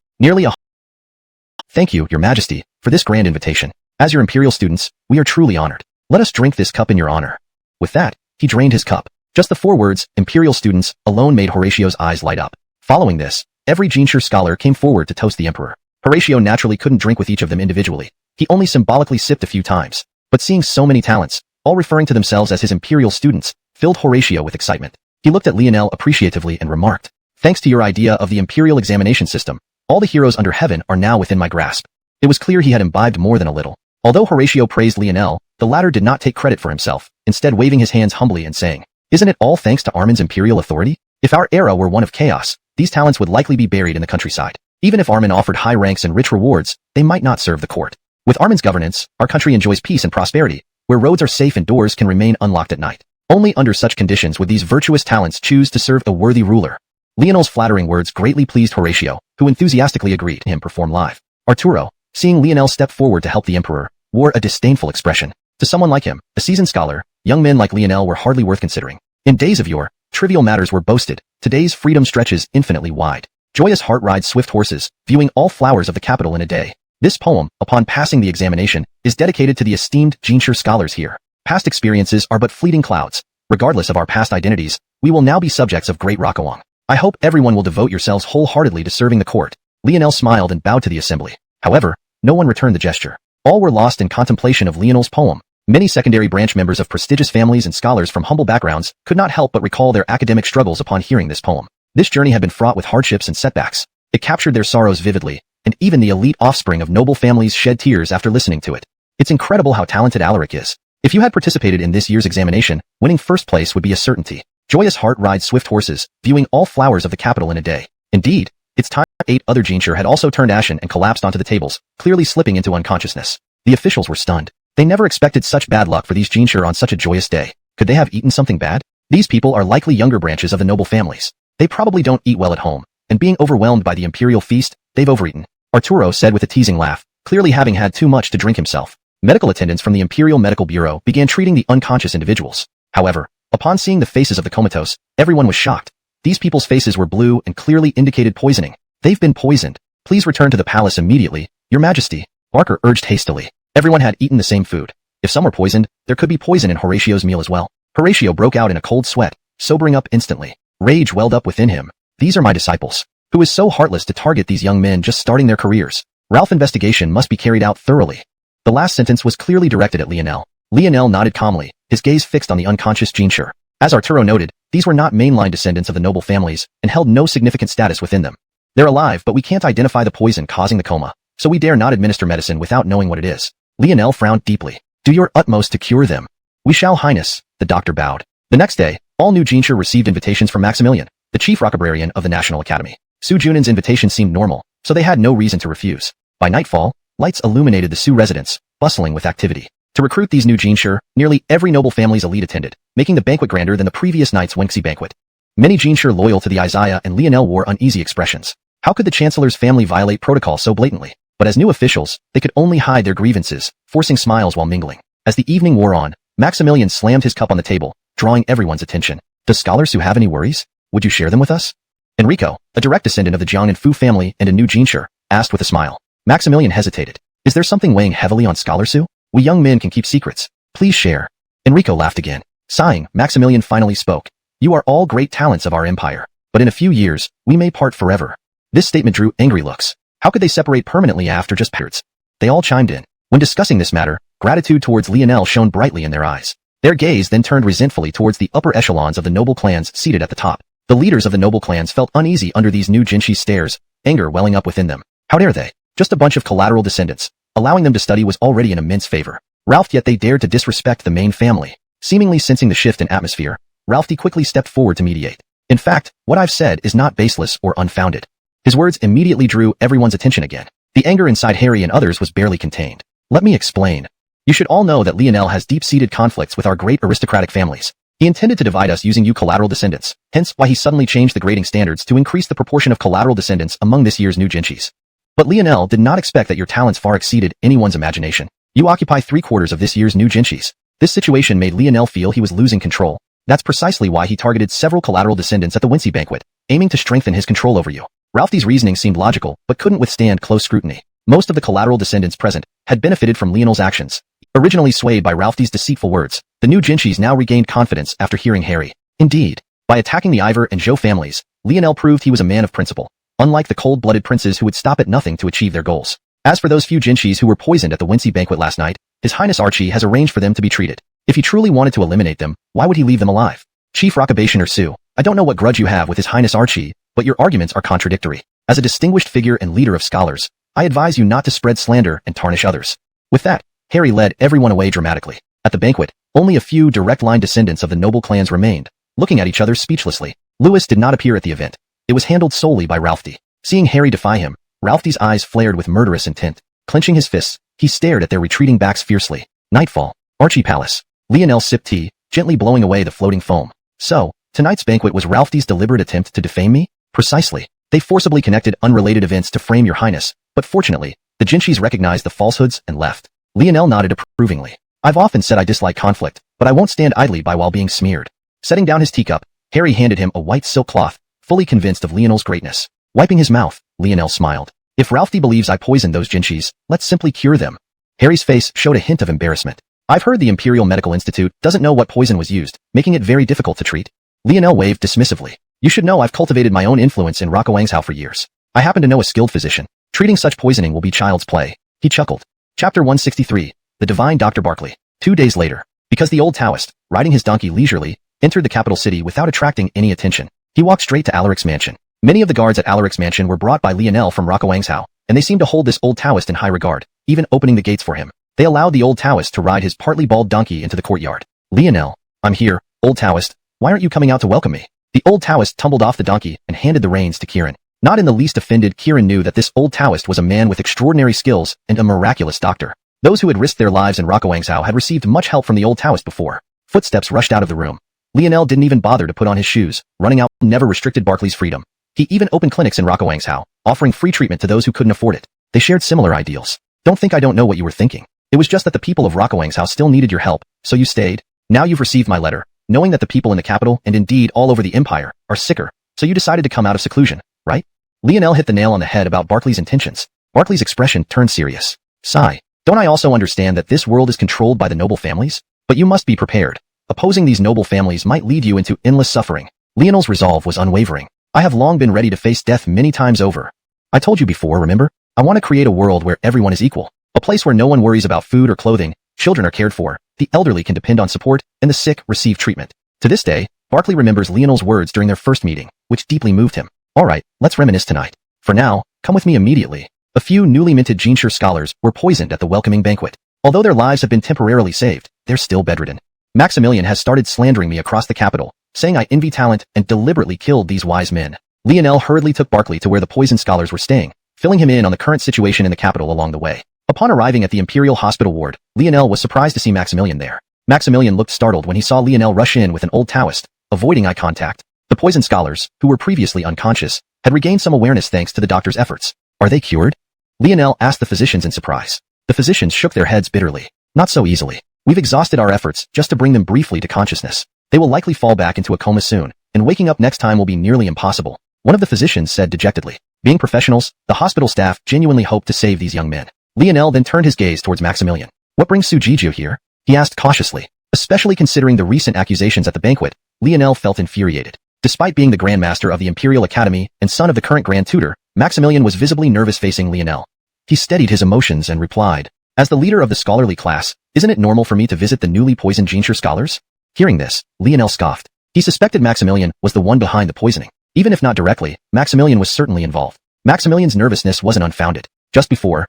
Thank you, Your Majesty, for this grand invitation. As your imperial students, we are truly honored. Let us drink this cup in your honor. With that, he drained his cup. Just the 4 words, imperial students, alone made Horatio's eyes light up. Following this, every jinshi scholar came forward to toast the emperor. Horatio naturally couldn't drink with each of them individually. He only symbolically sipped a few times. But seeing so many talents, all referring to themselves as his imperial students, filled Horatio with excitement. He looked at Lionel appreciatively and remarked, "Thanks to your idea of the imperial examination system, all the heroes under heaven are now within my grasp." It was clear he had imbibed more than a little. Although Horatio praised Lionel, the latter did not take credit for himself, instead waving his hands humbly and saying, "Isn't it all thanks to Armin's imperial authority? If our era were one of chaos, these talents would likely be buried in the countryside. Even if Armin offered high ranks and rich rewards, they might not serve the court. With Armin's governance, our country enjoys peace and prosperity, where roads are safe and doors can remain unlocked at night. Only under such conditions would these virtuous talents choose to serve a worthy ruler." Lionel's flattering words greatly pleased Horatio, who enthusiastically agreed to him perform live. Arturo, seeing Lionel step forward to help the emperor, wore a disdainful expression. To someone like him, a seasoned scholar, young men like Lionel were hardly worth considering. In days of yore, trivial matters were boasted. Today's freedom stretches infinitely wide. Joyous heart rides swift horses, viewing all flowers of the capital in a day. This poem, upon passing the examination, is dedicated to the esteemed jinshi scholars here. Past experiences are but fleeting clouds. Regardless of our past identities, we will now be subjects of Great Rokuang. I hope everyone will devote yourselves wholeheartedly to serving the court." Lionel smiled and bowed to the assembly. However, no one returned the gesture. All were lost in contemplation of Lionel's poem. Many secondary branch members of prestigious families and scholars from humble backgrounds could not help but recall their academic struggles upon hearing this poem. This journey had been fraught with hardships and setbacks. It captured their sorrows vividly, and even the elite offspring of noble families shed tears after listening to it. It's incredible how talented Alaric is. If you had participated in this year's examination, winning first place would be a certainty. Joyous heart rides swift horses, viewing all flowers of the capital in a day. Indeed, it's time. 8 other jinshi had also turned ashen and collapsed onto the tables, clearly slipping into unconsciousness. The officials were stunned. They never expected such bad luck for these jinshi on such a joyous day. Could they have eaten something bad? These people are likely younger branches of the noble families. They probably don't eat well at home, and being overwhelmed by the imperial feast, they've overeaten. Arturo said with a teasing laugh, clearly having had too much to drink himself. Medical attendants from the Imperial Medical Bureau began treating the unconscious individuals. However, upon seeing the faces of the comatose, everyone was shocked. These people's faces were blue and clearly indicated poisoning. "They've been poisoned. Please return to the palace immediately, Your Majesty," Barker urged hastily. Everyone had eaten the same food. If some were poisoned, there could be poison in Horatio's meal as well. Horatio broke out in a cold sweat, sobering up instantly. Rage welled up within him. "These are my disciples. Who is so heartless to target these young men just starting their careers? Ralph, investigation must be carried out thoroughly." The last sentence was clearly directed at Lionel. Lionel nodded calmly, his gaze fixed on the unconscious jinshi. As Arturo noted, these were not mainline descendants of the noble families and held no significant status within them. "They're alive, but we can't identify the poison causing the coma, so we dare not administer medicine without knowing what it is." Lionel frowned deeply. "Do your utmost to cure them." "We shall, Highness," the doctor bowed. The next day, all new jinshi received invitations from Maximilian, the chief rocklibrarian of the National Academy. Su Junin's invitation seemed normal, so they had no reason to refuse. By nightfall, lights illuminated the Su residence, bustling with activity. To recruit these new jinshi, nearly every noble family's elite attended, making the banquet grander than the previous night's Wenxi banquet. Many jinshi loyal to the Isaiah and Lionel wore uneasy expressions. How could the Chancellor's family violate protocol so blatantly? But as new officials, they could only hide their grievances, forcing smiles while mingling. As the evening wore on, Maximilian slammed his cup on the table, drawing everyone's attention. "Does scholars who have any worries? Would you share them with us?" Enrico, a direct descendant of the Jiang and Fu family and a new jinshi, asked with a smile. Maximilian hesitated. "Is there something weighing heavily on scholars Su? We young men can keep secrets. Please share." Enrico laughed again. Sighing, Maximilian finally spoke. "You are all great talents of our empire, but in a few years, we may part forever." This statement drew angry looks. How could they separate permanently after just periods? They all chimed in. When discussing this matter, gratitude towards Lionel shone brightly in their eyes. Their gaze then turned resentfully towards the upper echelons of the noble clans seated at the top. The leaders of the noble clans felt uneasy under these new jinshi stares, anger welling up within them. How dare they? Just a bunch of collateral descendants. Allowing them to study was already an immense favor. Ralph, yet they dared to disrespect the main family. Seemingly sensing the shift in atmosphere, Ralph quickly stepped forward to mediate. In fact, what I've said is not baseless or unfounded. His words immediately drew everyone's attention again. The anger inside Harry and others was barely contained. Let me explain. You should all know that Lionel has deep-seated conflicts with our great aristocratic families. He intended to divide us using you collateral descendants, hence why he suddenly changed the grading standards to increase the proportion of collateral descendants among this year's new jinchis. But Lionel did not expect that your talents far exceeded anyone's imagination. You occupy 3/4 of this year's new jinchis. This situation made Lionel feel he was losing control. That's precisely why he targeted several collateral descendants at the Wincy banquet, aiming to strengthen his control over you. Ralphie's reasoning seemed logical, but couldn't withstand close scrutiny. Most of the collateral descendants present had benefited from Lionel's actions. Originally swayed by Ralphie's deceitful words, the new jinchis now regained confidence after hearing Harry. Indeed, by attacking the Ivor and Zhou families, Lionel proved he was a man of principle, unlike the cold-blooded princes who would stop at nothing to achieve their goals. As for those few jinchis who were poisoned at the Wincy banquet last night, His Highness Archie has arranged for them to be treated. If he truly wanted to eliminate them, why would he leave them alive? Chief Rockabationer Sue, I don't know what grudge you have with His Highness Archie, but your arguments are contradictory. As a distinguished figure and leader of scholars, I advise you not to spread slander and tarnish others. With that, Harry led everyone away dramatically. At the banquet, only a few direct-line descendants of the noble clans remained, looking at each other speechlessly. Lewis did not appear at the event. It was handled solely by Ralphie. Seeing Harry defy him, Ralphie's eyes flared with murderous intent. Clenching his fists, he stared at their retreating backs fiercely. Nightfall. Archie Palace. Lionel sipped tea, gently blowing away the floating foam. So, tonight's banquet was Ralphie's deliberate attempt to defame me? Precisely. They forcibly connected unrelated events to frame your highness, but fortunately, the jinchis recognized the falsehoods and left. Lionel nodded approvingly. I've often said I dislike conflict, but I won't stand idly by while being smeared. Setting down his teacup, Harry handed him a white silk cloth, fully convinced of Lionel's greatness. Wiping his mouth, Lionel smiled. If Ralphie believes I poisoned those jinchis, let's simply cure them. Harry's face showed a hint of embarrassment. I've heard the Imperial Medical Institute doesn't know what poison was used, making it very difficult to treat. Lionel waved dismissively. You should know I've cultivated my own influence in Liangzhou for years. I happen to know a skilled physician. Treating such poisoning will be child's play. He chuckled. Chapter 163. The Divine Dr. Barkley. 2 days later. Because the old Taoist, riding his donkey leisurely, entered the capital city without attracting any attention. He walked straight to Alaric's mansion. Many of the guards at Alaric's mansion were brought by Lionel from Liangzhou, and they seemed to hold this old Taoist in high regard, even opening the gates for him. They allowed the old Taoist to ride his partly bald donkey into the courtyard. Lionel, I'm here, old Taoist. Why aren't you coming out to welcome me? The old Taoist tumbled off the donkey and handed the reins to Kieran. Not in the least offended, Kieran knew that this old Taoist was a man with extraordinary skills and a miraculous doctor. Those who had risked their lives in Liangzhou had received much help from the old Taoist before. Footsteps rushed out of the room. Lionel didn't even bother to put on his shoes. Running out never restricted Barkley's freedom. He even opened clinics in Liangzhou, offering free treatment to those who couldn't afford it. They shared similar ideals. Don't think I don't know what you were thinking. It was just that the people of Liangzhou still needed your help, so you stayed. Now you've received my letter, knowing that the people in the capital and indeed all over the empire are sicker, so you decided to come out of seclusion, right? Lionel hit the nail on the head about Barkley's intentions. Barkley's expression turned serious. Sigh. Don't I also understand that this world is controlled by the noble families? But you must be prepared. Opposing these noble families might lead you into endless suffering. Lionel's resolve was unwavering. I have long been ready to face death many times over. I told you before, remember? I want to create a world where everyone is equal. A place where no one worries about food or clothing, children are cared for, the elderly can depend on support, and the sick receive treatment. To this day, Barkley remembers Lionel's words during their first meeting, which deeply moved him. Alright, let's reminisce tonight. For now, come with me immediately. A few newly minted Jinshur scholars were poisoned at the welcoming banquet. Although their lives have been temporarily saved, they're still bedridden. Maximilian has started slandering me across the capital, saying I envy talent and deliberately killed these wise men. Lionel hurriedly took Barkley to where the poisoned scholars were staying, filling him in on the current situation in the capital along the way. Upon arriving at the Imperial Hospital ward, Lionel was surprised to see Maximilian there. Maximilian looked startled when he saw Lionel rush in with an old Taoist, avoiding eye contact. The poisoned scholars, who were previously unconscious, had regained some awareness thanks to the doctor's efforts. Are they cured? Lionel asked the physicians in surprise. The physicians shook their heads bitterly. Not so easily. We've exhausted our efforts just to bring them briefly to consciousness. They will likely fall back into a coma soon, and waking up next time will be nearly impossible. One of the physicians said dejectedly. Being professionals, the hospital staff genuinely hoped to save these young men. Lionel then turned his gaze towards Maximilian. What brings Sujiju here? He asked cautiously. Especially considering the recent accusations at the banquet, Lionel felt infuriated. Despite being the Grand Master of the Imperial Academy and son of the current Grand Tutor, Maximilian was visibly nervous facing Lionel. He steadied his emotions and replied, as the leader of the scholarly class, isn't it normal for me to visit the newly poisoned Jinshur scholars? Hearing this, Lionel scoffed. He suspected Maximilian was the one behind the poisoning. Even if not directly, Maximilian was certainly involved. Maximilian's nervousness wasn't unfounded. Just before,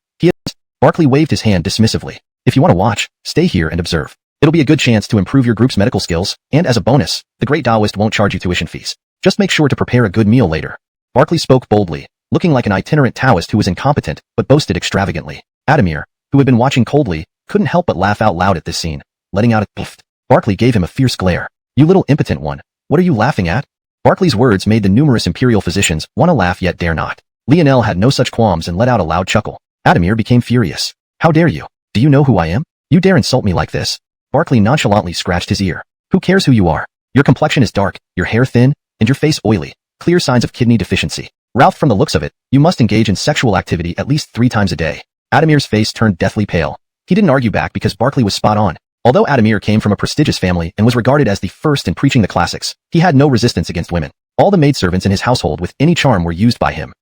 Barkley waved his hand dismissively. If you want to watch, stay here and observe. It'll be a good chance to improve your group's medical skills, and as a bonus, the great Taoist won't charge you tuition fees. Just make sure to prepare a good meal later. Barclay spoke boldly, looking like an itinerant Taoist who was incompetent, but boasted extravagantly. Adamir, who had been watching coldly, couldn't help but laugh out loud at this scene, letting out a poof. Barclay gave him a fierce glare. You little impotent one. What are you laughing at? Barclay's words made the numerous imperial physicians want to laugh yet dare not. Lionel had no such qualms and let out a loud chuckle. Adamir became furious. How dare you? Do you know who I am? You dare insult me like this? Barclay nonchalantly scratched his ear. Who cares who you are? Your complexion is dark, your hair thin, and your face oily. Clear signs of kidney deficiency. Ralph, from the looks of it, you must engage in sexual activity at least 3 times a day. Adamir's face turned deathly pale. He didn't argue back because Barclay was spot on. Although Adamir came from a prestigious family and was regarded as the first in preaching the classics, he had no resistance against women. All the maidservants in his household with any charm were used by him,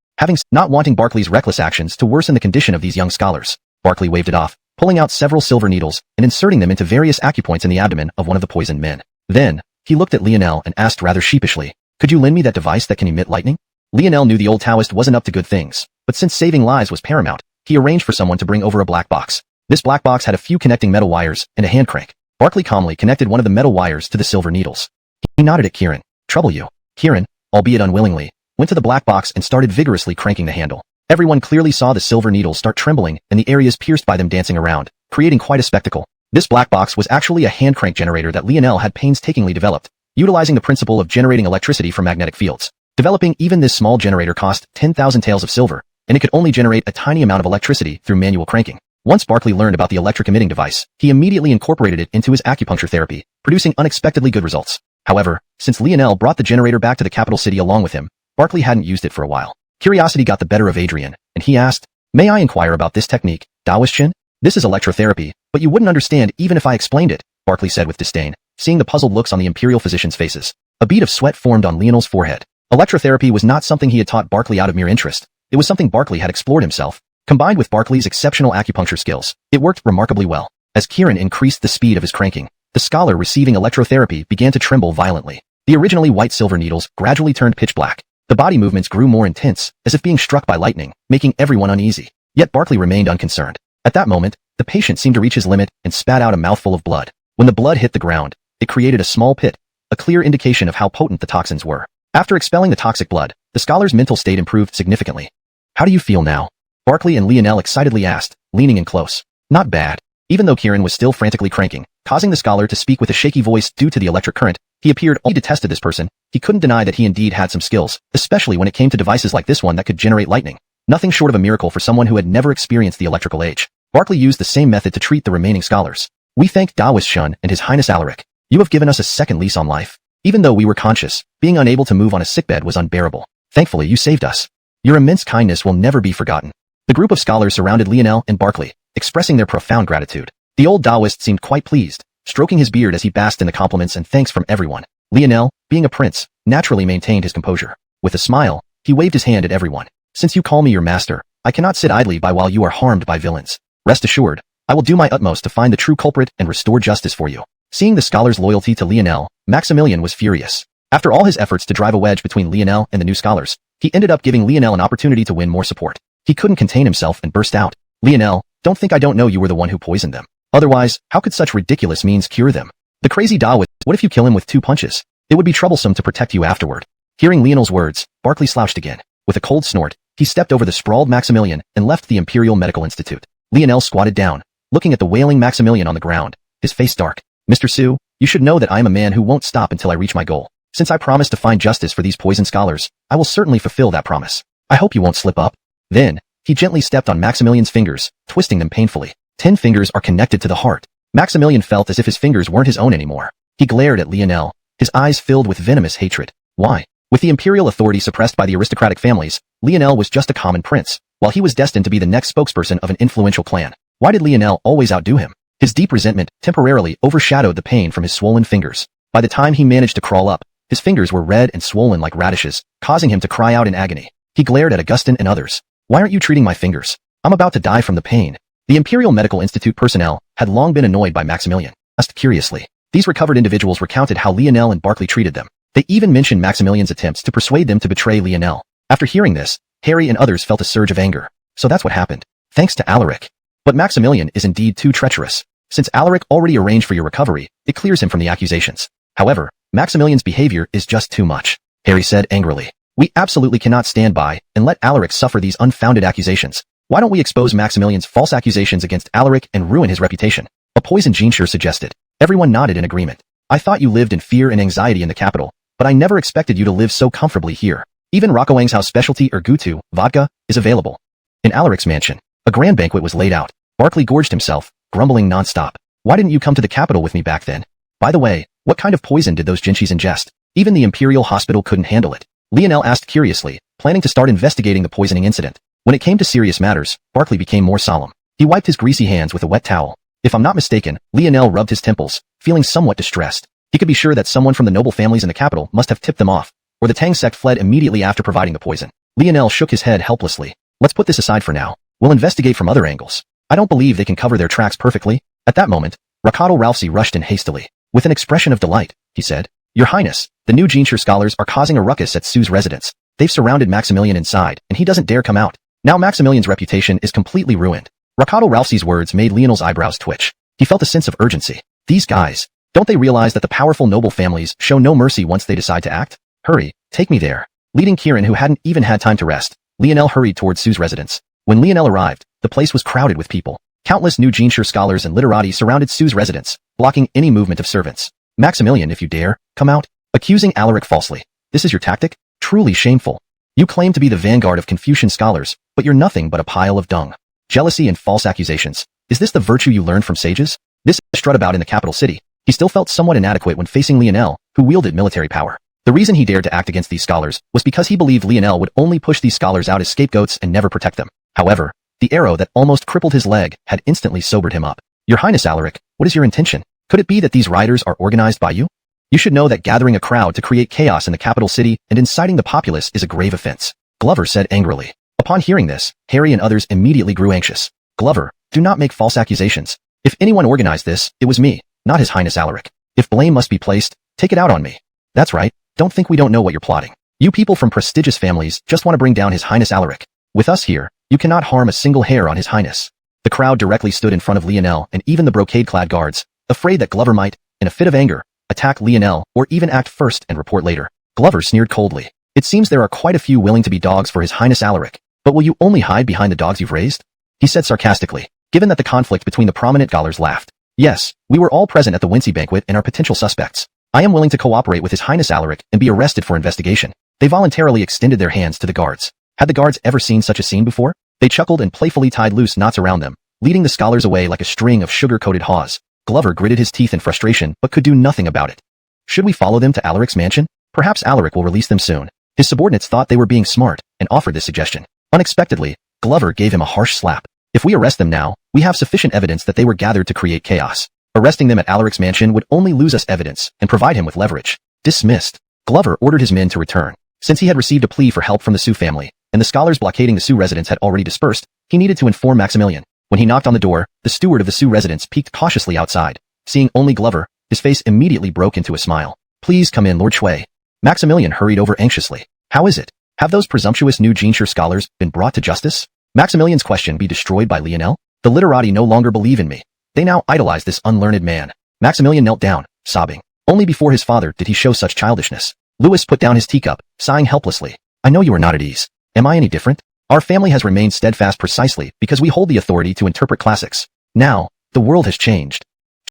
not wanting Barclay's reckless actions to worsen the condition of these young scholars. Barclay waved it off, pulling out several silver needles and inserting them into various acupoints in the abdomen of one of the poisoned men. Then, he looked at Lionel and asked rather sheepishly, could you lend me that device that can emit lightning? Lionel knew the old Taoist wasn't up to good things, but since saving lives was paramount, he arranged for someone to bring over a black box. This black box had a few connecting metal wires and a hand crank. Barclay calmly connected one of the metal wires to the silver needles. He nodded at Kieran. Trouble you. Kieran, albeit unwillingly, went to the black box and started vigorously cranking the handle. Everyone clearly saw the silver needles start trembling and the areas pierced by them dancing around, creating quite a spectacle. This black box was actually a hand crank generator that Lionel had painstakingly developed, utilizing the principle of generating electricity from magnetic fields. Developing even this small generator cost 10,000 taels of silver, and it could only generate a tiny amount of electricity through manual cranking. Once Barclay learned about the electric emitting device, he immediately incorporated it into his acupuncture therapy, producing unexpectedly good results. However, since Lionel brought the generator back to the capital city along with him, Barclay hadn't used it for a while. Curiosity got the better of Adrian, and he asked, may I inquire about this technique, Daoistchen? This is electrotherapy, but you wouldn't understand even if I explained it, Barclay said with disdain, seeing the puzzled looks on the imperial physicians' faces. A bead of sweat formed on Lionel's forehead. Electrotherapy was not something he had taught Barclay out of mere interest. It was something Barclay had explored himself. Combined with Barclay's exceptional acupuncture skills, it worked remarkably well. As Kieran increased the speed of his cranking, the scholar receiving electrotherapy began to tremble violently. The originally white silver needles gradually turned pitch black. The body movements grew more intense, as if being struck by lightning, making everyone uneasy. Yet Barclay remained unconcerned. At that moment, the patient seemed to reach his limit and spat out a mouthful of blood. When the blood hit the ground, it created a small pit, a clear indication of how potent the toxins were. After expelling the toxic blood, the scholar's mental state improved significantly. How do you feel now? Barclay and Lionel excitedly asked, leaning in close. Not bad. Even though Kieran was still frantically cranking, causing the scholar to speak with a shaky voice due to the electric current, he detested this person. He couldn't deny that he indeed had some skills, especially when it came to devices like this one that could generate lightning. Nothing short of a miracle for someone who had never experienced the electrical age. Barclay used the same method to treat the remaining scholars. We thank Daoistchen and His Highness Alaric. You have given us a second lease on life. Even though we were conscious, being unable to move on a sickbed was unbearable. Thankfully, you saved us. Your immense kindness will never be forgotten. The group of scholars surrounded Lionel and Barclay, expressing their profound gratitude. The old Taoist seemed quite pleased, stroking his beard as he basked in the compliments and thanks from everyone. Lionel, being a prince, naturally maintained his composure. With a smile, he waved his hand at everyone. Since you call me your master, I cannot sit idly by while you are harmed by villains. Rest assured, I will do my utmost to find the true culprit and restore justice for you. Seeing the scholar's loyalty to Lionel, Maximilian was furious. After all his efforts to drive a wedge between Lionel and the new scholars, he ended up giving Lionel an opportunity to win more support. He couldn't contain himself and burst out. Lionel, don't think I don't know you were the one who poisoned them. Otherwise, how could such ridiculous means cure them? The crazy Taoist, what if you kill him with 2 punches? It would be troublesome to protect you afterward. Hearing Lionel's words, Barclay slouched again. With a cold snort, he stepped over the sprawled Maximilian and left the Imperial Medical Institute. Lionel squatted down, looking at the wailing Maximilian on the ground, his face dark. Mr. Su, you should know that I am a man who won't stop until I reach my goal. Since I promised to find justice for these poisoned scholars, I will certainly fulfill that promise. I hope you won't slip up. Then, he gently stepped on Maximilian's fingers, twisting them painfully. 10 fingers are connected to the heart. Maximilian felt as if his fingers weren't his own anymore. He glared at Lionel, his eyes filled with venomous hatred. Why? With the imperial authority suppressed by the aristocratic families, Lionel was just a common prince, while he was destined to be the next spokesperson of an influential clan. Why did Lionel always outdo him? His deep resentment temporarily overshadowed the pain from his swollen fingers. By the time he managed to crawl up, his fingers were red and swollen like radishes, causing him to cry out in agony. He glared at Augustin and others. Why aren't you treating my fingers? I'm about to die from the pain. The Imperial Medical Institute personnel had long been annoyed by Maximilian. Asked curiously, these recovered individuals recounted how Lionel and Barclay treated them. They even mentioned Maximilian's attempts to persuade them to betray Lionel. After hearing this, Harry and others felt a surge of anger. So that's what happened. Thanks to Alaric. But Maximilian is indeed too treacherous. Since Alaric already arranged for your recovery, it clears him from the accusations. However, Maximilian's behavior is just too much. Harry said angrily. We absolutely cannot stand by and let Alaric suffer these unfounded accusations. Why don't we expose Maximilian's false accusations against Alaric and ruin his reputation? A poisoned Jean suggested. Everyone nodded in agreement. I thought you lived in fear and anxiety in the capital, but I never expected you to live so comfortably here. Even Liangzhou's specialty ergutu, vodka, is available. In Alaric's mansion, a grand banquet was laid out. Barclay gorged himself, grumbling non-stop. Why didn't you come to the capital with me back then? By the way, what kind of poison did those Jinchis ingest? Even the Imperial Hospital couldn't handle it. Lionel asked curiously, planning to start investigating the poisoning incident. When it came to serious matters, Barclay became more solemn. He wiped his greasy hands with a wet towel. If I'm not mistaken, Lionel rubbed his temples, feeling somewhat distressed. He could be sure that someone from the noble families in the capital must have tipped them off, or the Tang sect fled immediately after providing the poison. Lionel shook his head helplessly. Let's put this aside for now. We'll investigate from other angles. I don't believe they can cover their tracks perfectly. At that moment, Rakatl Ralphsey rushed in hastily. With an expression of delight, he said, Your Highness, the new Jinshi scholars are causing a ruckus at Sue's residence. They've surrounded Maximilian inside, and he doesn't dare come out. Now Maximilian's reputation is completely ruined. Rakatl Ralphsey's words made Lionel's eyebrows twitch. He felt a sense of urgency. These guys, don't they realize that the powerful noble families show no mercy once they decide to act? Hurry, take me there. Leading Kieran, who hadn't even had time to rest, Lionel hurried towards Sue's residence. When Lionel arrived, the place was crowded with people. Countless new Jinshi scholars and literati surrounded Sue's residence, blocking any movement of servants. Maximilian, if you dare, come out. Accusing Alaric falsely. This is your tactic? Truly shameful. You claim to be the vanguard of Confucian scholars, but you're nothing but a pile of dung. Jealousy and false accusations. Is this the virtue you learned from sages? This strut about in the capital city. He still felt somewhat inadequate when facing Lionel, who wielded military power. The reason he dared to act against these scholars was because he believed Lionel would only push these scholars out as scapegoats and never protect them. However, the arrow that almost crippled his leg had instantly sobered him up. Your Highness Alaric, what is your intention? Could it be that these riders are organized by you? You should know that gathering a crowd to create chaos in the capital city and inciting the populace is a grave offense. Glover said angrily. Upon hearing this, Harry and others immediately grew anxious. Glover, do not make false accusations. If anyone organized this, it was me, not His Highness Alaric. If blame must be placed, take it out on me. That's right, don't think we don't know what you're plotting. You people from prestigious families just want to bring down His Highness Alaric. With us here, you cannot harm a single hair on His Highness. The crowd directly stood in front of Lionel and even the brocade-clad guards, afraid that Glover might, in a fit of anger, attack Lionel or even act first and report later. Glover sneered coldly. It seems there are quite a few willing to be dogs for His Highness Alaric, but will you only hide behind the dogs you've raised? He said sarcastically, given that the conflict between the prominent scholars laughed. Yes, we were all present at the Wincy banquet and are potential suspects. I am willing to cooperate with His Highness Alaric and be arrested for investigation. They voluntarily extended their hands to the guards. Had the guards ever seen such a scene before? They chuckled and playfully tied loose knots around them, leading the scholars away like a string of sugar-coated haws. Glover gritted his teeth in frustration but could do nothing about it. Should we follow them to Alaric's mansion? Perhaps Alaric will release them soon. His subordinates thought they were being smart and offered this suggestion. Unexpectedly, Glover gave him a harsh slap. If we arrest them now, we have sufficient evidence that they were gathered to create chaos. Arresting them at Alaric's mansion would only lose us evidence and provide him with leverage. Dismissed. Glover ordered his men to return. Since he had received a plea for help from the Sioux family, and the scholars blockading the Sioux residence had already dispersed, he needed to inform Maximilian. When he knocked on the door, the steward of the Sioux residence peeked cautiously outside. Seeing only Glover, his face immediately broke into a smile. Please come in, Lord Shui. Maximilian hurried over anxiously. How is it? Have those presumptuous new Jinshi scholars been brought to justice? Maximilian's question be destroyed by Lionel? The literati no longer believe in me. They now idolize this unlearned man. Maximilian knelt down, sobbing. Only before his father did he show such childishness. Louis put down his teacup, sighing helplessly. I know you are not at ease. Am I any different? Our family has remained steadfast precisely because we hold the authority to interpret classics. Now, the world has changed.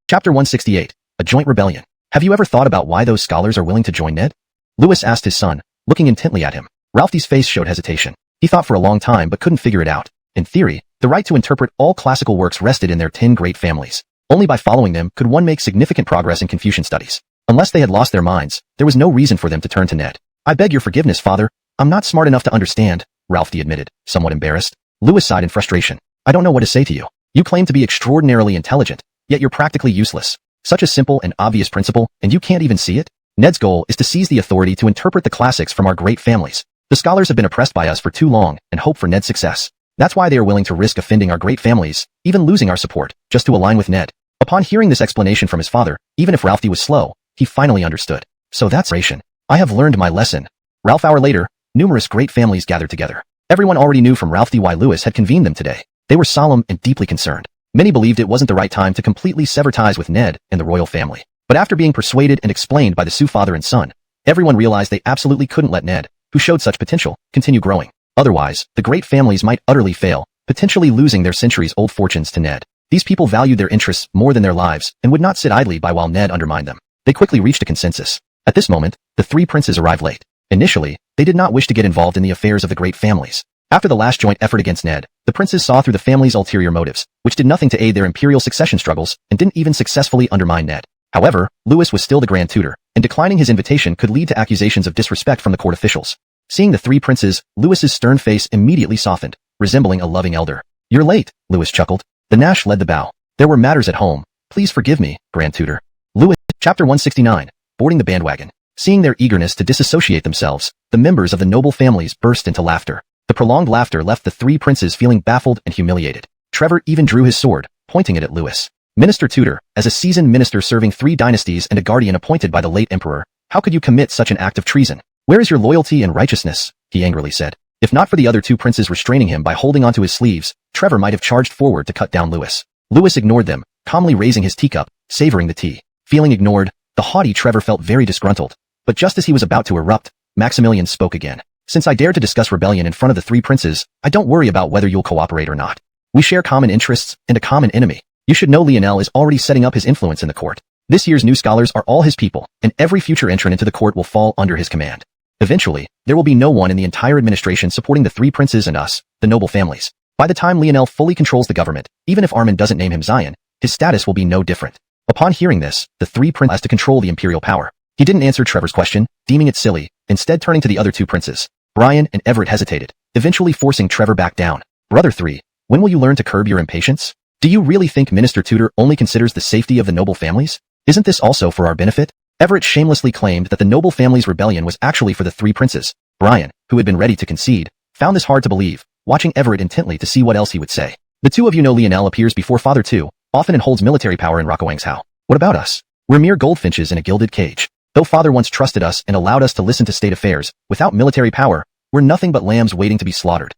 Chapter 168, A Joint Rebellion. Have you ever thought about why those scholars are willing to join Ned? Louis asked his son, looking intently at him. Ralphie's face showed hesitation. He thought for a long time but couldn't figure it out. In theory, the right to interpret all classical works rested in their 10 great families. Only by following them could one make significant progress in Confucian studies. Unless they had lost their minds, there was no reason for them to turn to Ned. I beg your forgiveness, father. I'm not smart enough to understand, Ralphie admitted, somewhat embarrassed. Louis sighed in frustration. I don't know what to say to you. You claim to be extraordinarily intelligent, yet you're practically useless. Such a simple and obvious principle, and you can't even see it? Ned's goal is to seize the authority to interpret the classics from our great families. The scholars have been oppressed by us for too long and hope for Ned's success. That's why they are willing to risk offending our great families, even losing our support, just to align with Ned. Upon hearing this explanation from his father, even if Ralphie was slow, he finally understood. So that's ration. I have learned my lesson. Ralph hour later, numerous great families gathered together. Everyone already knew from Ralphie why Louis had convened them today. They were solemn and deeply concerned. Many believed it wasn't the right time to completely sever ties with Ned and the royal family. But after being persuaded and explained by the Sioux father and son, Everyone realized they absolutely couldn't let Ned, who showed such potential, continue growing. Otherwise, the great families might utterly fail, potentially losing their centuries-old fortunes to Ned. These people valued their interests more than their lives and would not sit idly by while Ned undermined them. They quickly reached a consensus. At this moment, the three princes arrived late. Initially, they did not wish to get involved in the affairs of the great families. After the last joint effort against Ned, the princes saw through the family's ulterior motives, which did nothing to aid their imperial succession struggles and didn't even successfully undermine Ned. However, Louis was still the Grand Tutor, and declining his invitation could lead to accusations of disrespect from the court officials. Seeing the three princes, Louis's stern face immediately softened, resembling a loving elder. "You're late," Louis chuckled. The Nash led the bow. "There were matters at home. Please forgive me, Grand Tutor." Louis, Chapter 169, Boarding the Bandwagon. Seeing their eagerness to disassociate themselves, the members of the noble families burst into laughter. The prolonged laughter left the three princes feeling baffled and humiliated. Trevor even drew his sword, pointing it at Louis. "Minister Tutor, as a seasoned minister serving 3 dynasties and a guardian appointed by the late emperor, how could you commit such an act of treason? Where is your loyalty and righteousness?" he angrily said. If not for the other two princes restraining him by holding onto his sleeves, Trevor might have charged forward to cut down Louis. Louis ignored them, calmly raising his teacup, savoring the tea. Feeling ignored, the haughty Trevor felt very disgruntled. But just as he was about to erupt, Maximilian spoke again. "Since I dared to discuss rebellion in front of the three princes, I don't worry about whether you'll cooperate or not. We share common interests and a common enemy. You should know Lionel is already setting up his influence in the court. This year's new scholars are all his people, and every future entrant into the court will fall under his command. Eventually, there will be no one in the entire administration supporting the three princes and us, the noble families. By the time Lionel fully controls the government, even if Armand doesn't name him Xian, his status will be no different." Upon hearing this, the three princes to control the imperial power. He didn't answer Trevor's question, deeming it silly, instead turning to the other two princes. Brian and Everett hesitated, eventually forcing Trevor back down. "Brother 3, when will you learn to curb your impatience? Do you really think Minister Tutor only considers the safety of the noble families? Isn't this also for our benefit?" Everett shamelessly claimed that the noble family's rebellion was actually for the three princes. Brian, who had been ready to concede, found this hard to believe, watching Everett intently to see what else he would say. "The two of you know Lionel appears before Father too, often and holds military power in Liangzhou. What about us? We're mere goldfinches in a gilded cage. Though Father once trusted us and allowed us to listen to state affairs, without military power, we're nothing but lambs waiting to be slaughtered.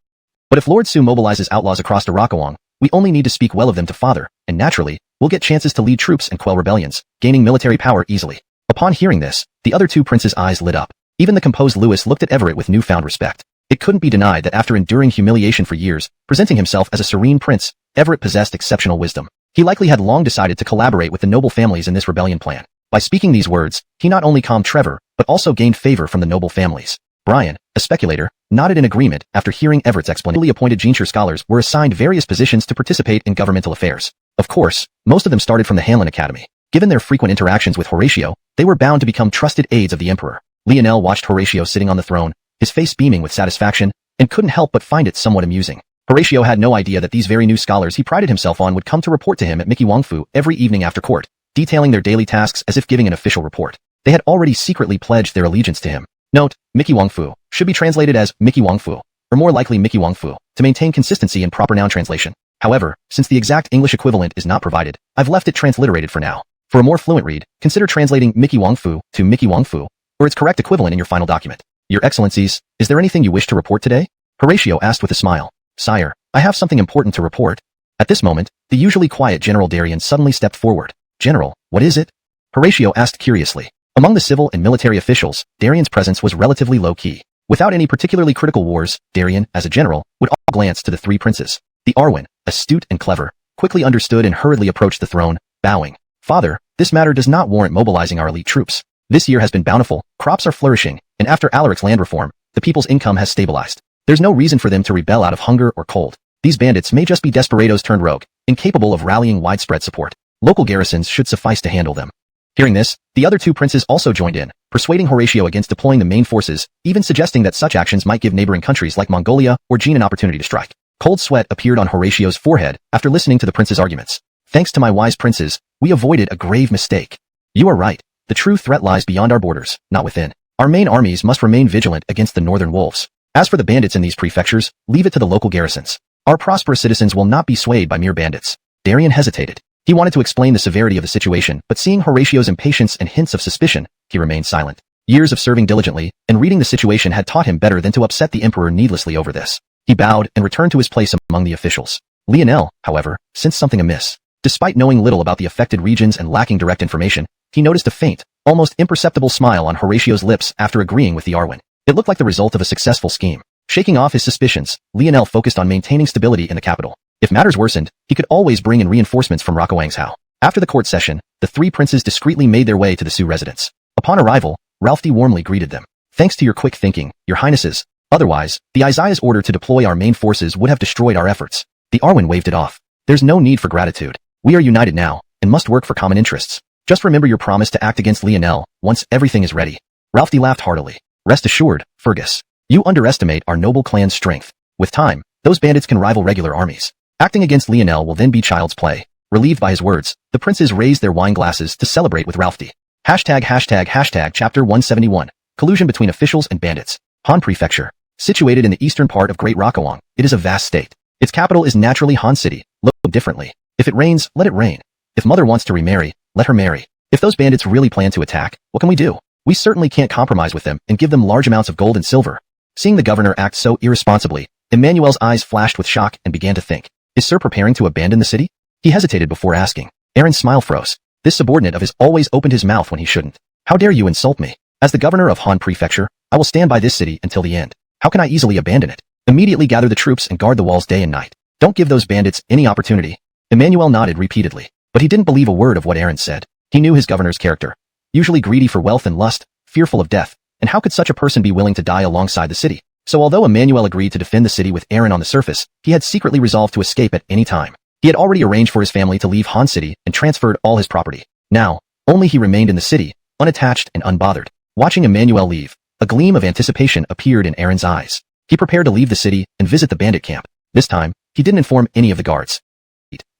But if Lord Su mobilizes outlaws across to Liangzhou, we only need to speak well of them to Father, and naturally, we'll get chances to lead troops and quell rebellions, gaining military power easily." Upon hearing this, the other two princes' eyes lit up. Even the composed Louis looked at Everett with newfound respect. It couldn't be denied that after enduring humiliation for years, presenting himself as a serene prince, Everett possessed exceptional wisdom. He likely had long decided to collaborate with the noble families in this rebellion plan. By speaking these words, he not only calmed Trevor, but also gained favor from the noble families. Brian, a speculator, nodded in agreement after hearing Everett's explanation. Newly appointed Jincher scholars were assigned various positions to participate in governmental affairs. Of course, most of them started from the Hanlon Academy. Given their frequent interactions with Horatio, they were bound to become trusted aides of the emperor. Lionel watched Horatio sitting on the throne, his face beaming with satisfaction, and couldn't help but find it somewhat amusing. Horatio had no idea that these very new scholars he prided himself on would come to report to him at xuanhuan every evening after court, detailing their daily tasks as if giving an official report. They had already secretly pledged their allegiance to him. Note, xuanhuan should be translated as xuanhuan, or more likely xuanhuan, to maintain consistency in proper noun translation. However, since the exact English equivalent is not provided, I've left it transliterated for now. For a more fluent read, consider translating xuanhuan to xuanhuan, or its correct equivalent in your final document. Your Excellencies, is there anything you wish to report today? Horatio asked with a smile. Sire, I have something important to report. At this moment, the usually quiet General Darien suddenly stepped forward. General, what is it? Horatio asked curiously. Among the civil and military officials, Darien's presence was relatively low-key. Without any particularly critical wars, Darien, as a general, would all glance to the three princes. The Arwen, astute and clever, quickly understood and hurriedly approached the throne, bowing. Father, this matter does not warrant mobilizing our elite troops. This year has been bountiful, crops are flourishing, and after Alaric's land reform, the people's income has stabilized. There's no reason for them to rebel out of hunger or cold. These bandits may just be desperados turned rogue, incapable of rallying widespread support. Local garrisons should suffice to handle them. Hearing this, the other two princes also joined in, persuading Horatio against deploying the main forces, even suggesting that such actions might give neighboring countries like Mongolia or Jin an opportunity to strike. Cold sweat appeared on Horatio's forehead after listening to the prince's arguments. Thanks to my wise princes, we avoided a grave mistake. You are right. The true threat lies beyond our borders, not within. Our main armies must remain vigilant against the northern wolves. As for the bandits in these prefectures, leave it to the local garrisons. Our prosperous citizens will not be swayed by mere bandits. Darien hesitated. He wanted to explain the severity of the situation, but seeing Horatio's impatience and hints of suspicion, he remained silent. Years of serving diligently and reading the situation had taught him better than to upset the emperor needlessly over this. He bowed and returned to his place among the officials. Lionel, however, sensed something amiss. Despite knowing little about the affected regions and lacking direct information, he noticed a faint, almost imperceptible smile on Horatio's lips after agreeing with the Arwen. It looked like the result of a successful scheme. Shaking off his suspicions, Lionel focused on maintaining stability in the capital. If matters worsened, he could always bring in reinforcements from Liangzhou. After the court session, the three princes discreetly made their way to the Su residence. Upon arrival, Ralphie warmly greeted them. Thanks to your quick thinking, your highnesses. Otherwise, the Isaiah's order to deploy our main forces would have destroyed our efforts. The Arwen waved it off. There's no need for gratitude. We are united now, and must work for common interests. Just remember your promise to act against Lionel once everything is ready. Ralphie laughed heartily. Rest assured, Fergus. You underestimate our noble clan's strength. With time, those bandits can rival regular armies. Acting against Lionel will then be child's play. Relieved by his words, the princes raised their wine glasses to celebrate with Ralphie. ##### Chapter 171. Collusion between officials and bandits. Han Prefecture. Situated in the eastern part of Great Liang, it is a vast state. Its capital is naturally Han City, located differently. If it rains, let it rain. If mother wants to remarry, let her marry. If those bandits really plan to attack, what can we do? We certainly can't compromise with them and give them large amounts of gold and silver. Seeing the governor act so irresponsibly, Emmanuel's eyes flashed with shock and began to think. Is Sir preparing to abandon the city? He hesitated before asking. Aaron's smile froze. This subordinate of his always opened his mouth when he shouldn't. How dare you insult me? As the governor of Han Prefecture, I will stand by this city until the end. How can I easily abandon it? Immediately gather the troops and guard the walls day and night. Don't give those bandits any opportunity. Emmanuel nodded repeatedly, but he didn't believe a word of what Aaron said. He knew his governor's character. Usually greedy for wealth and lust, fearful of death, and how could such a person be willing to die alongside the city? So although Emmanuel agreed to defend the city with Aaron on the surface, he had secretly resolved to escape at any time. He had already arranged for his family to leave Han City and transferred all his property. Now, only he remained in the city, unattached and unbothered. Watching Emmanuel leave, a gleam of anticipation appeared in Aaron's eyes. He prepared to leave the city and visit the bandit camp. This time, he didn't inform any of the guards.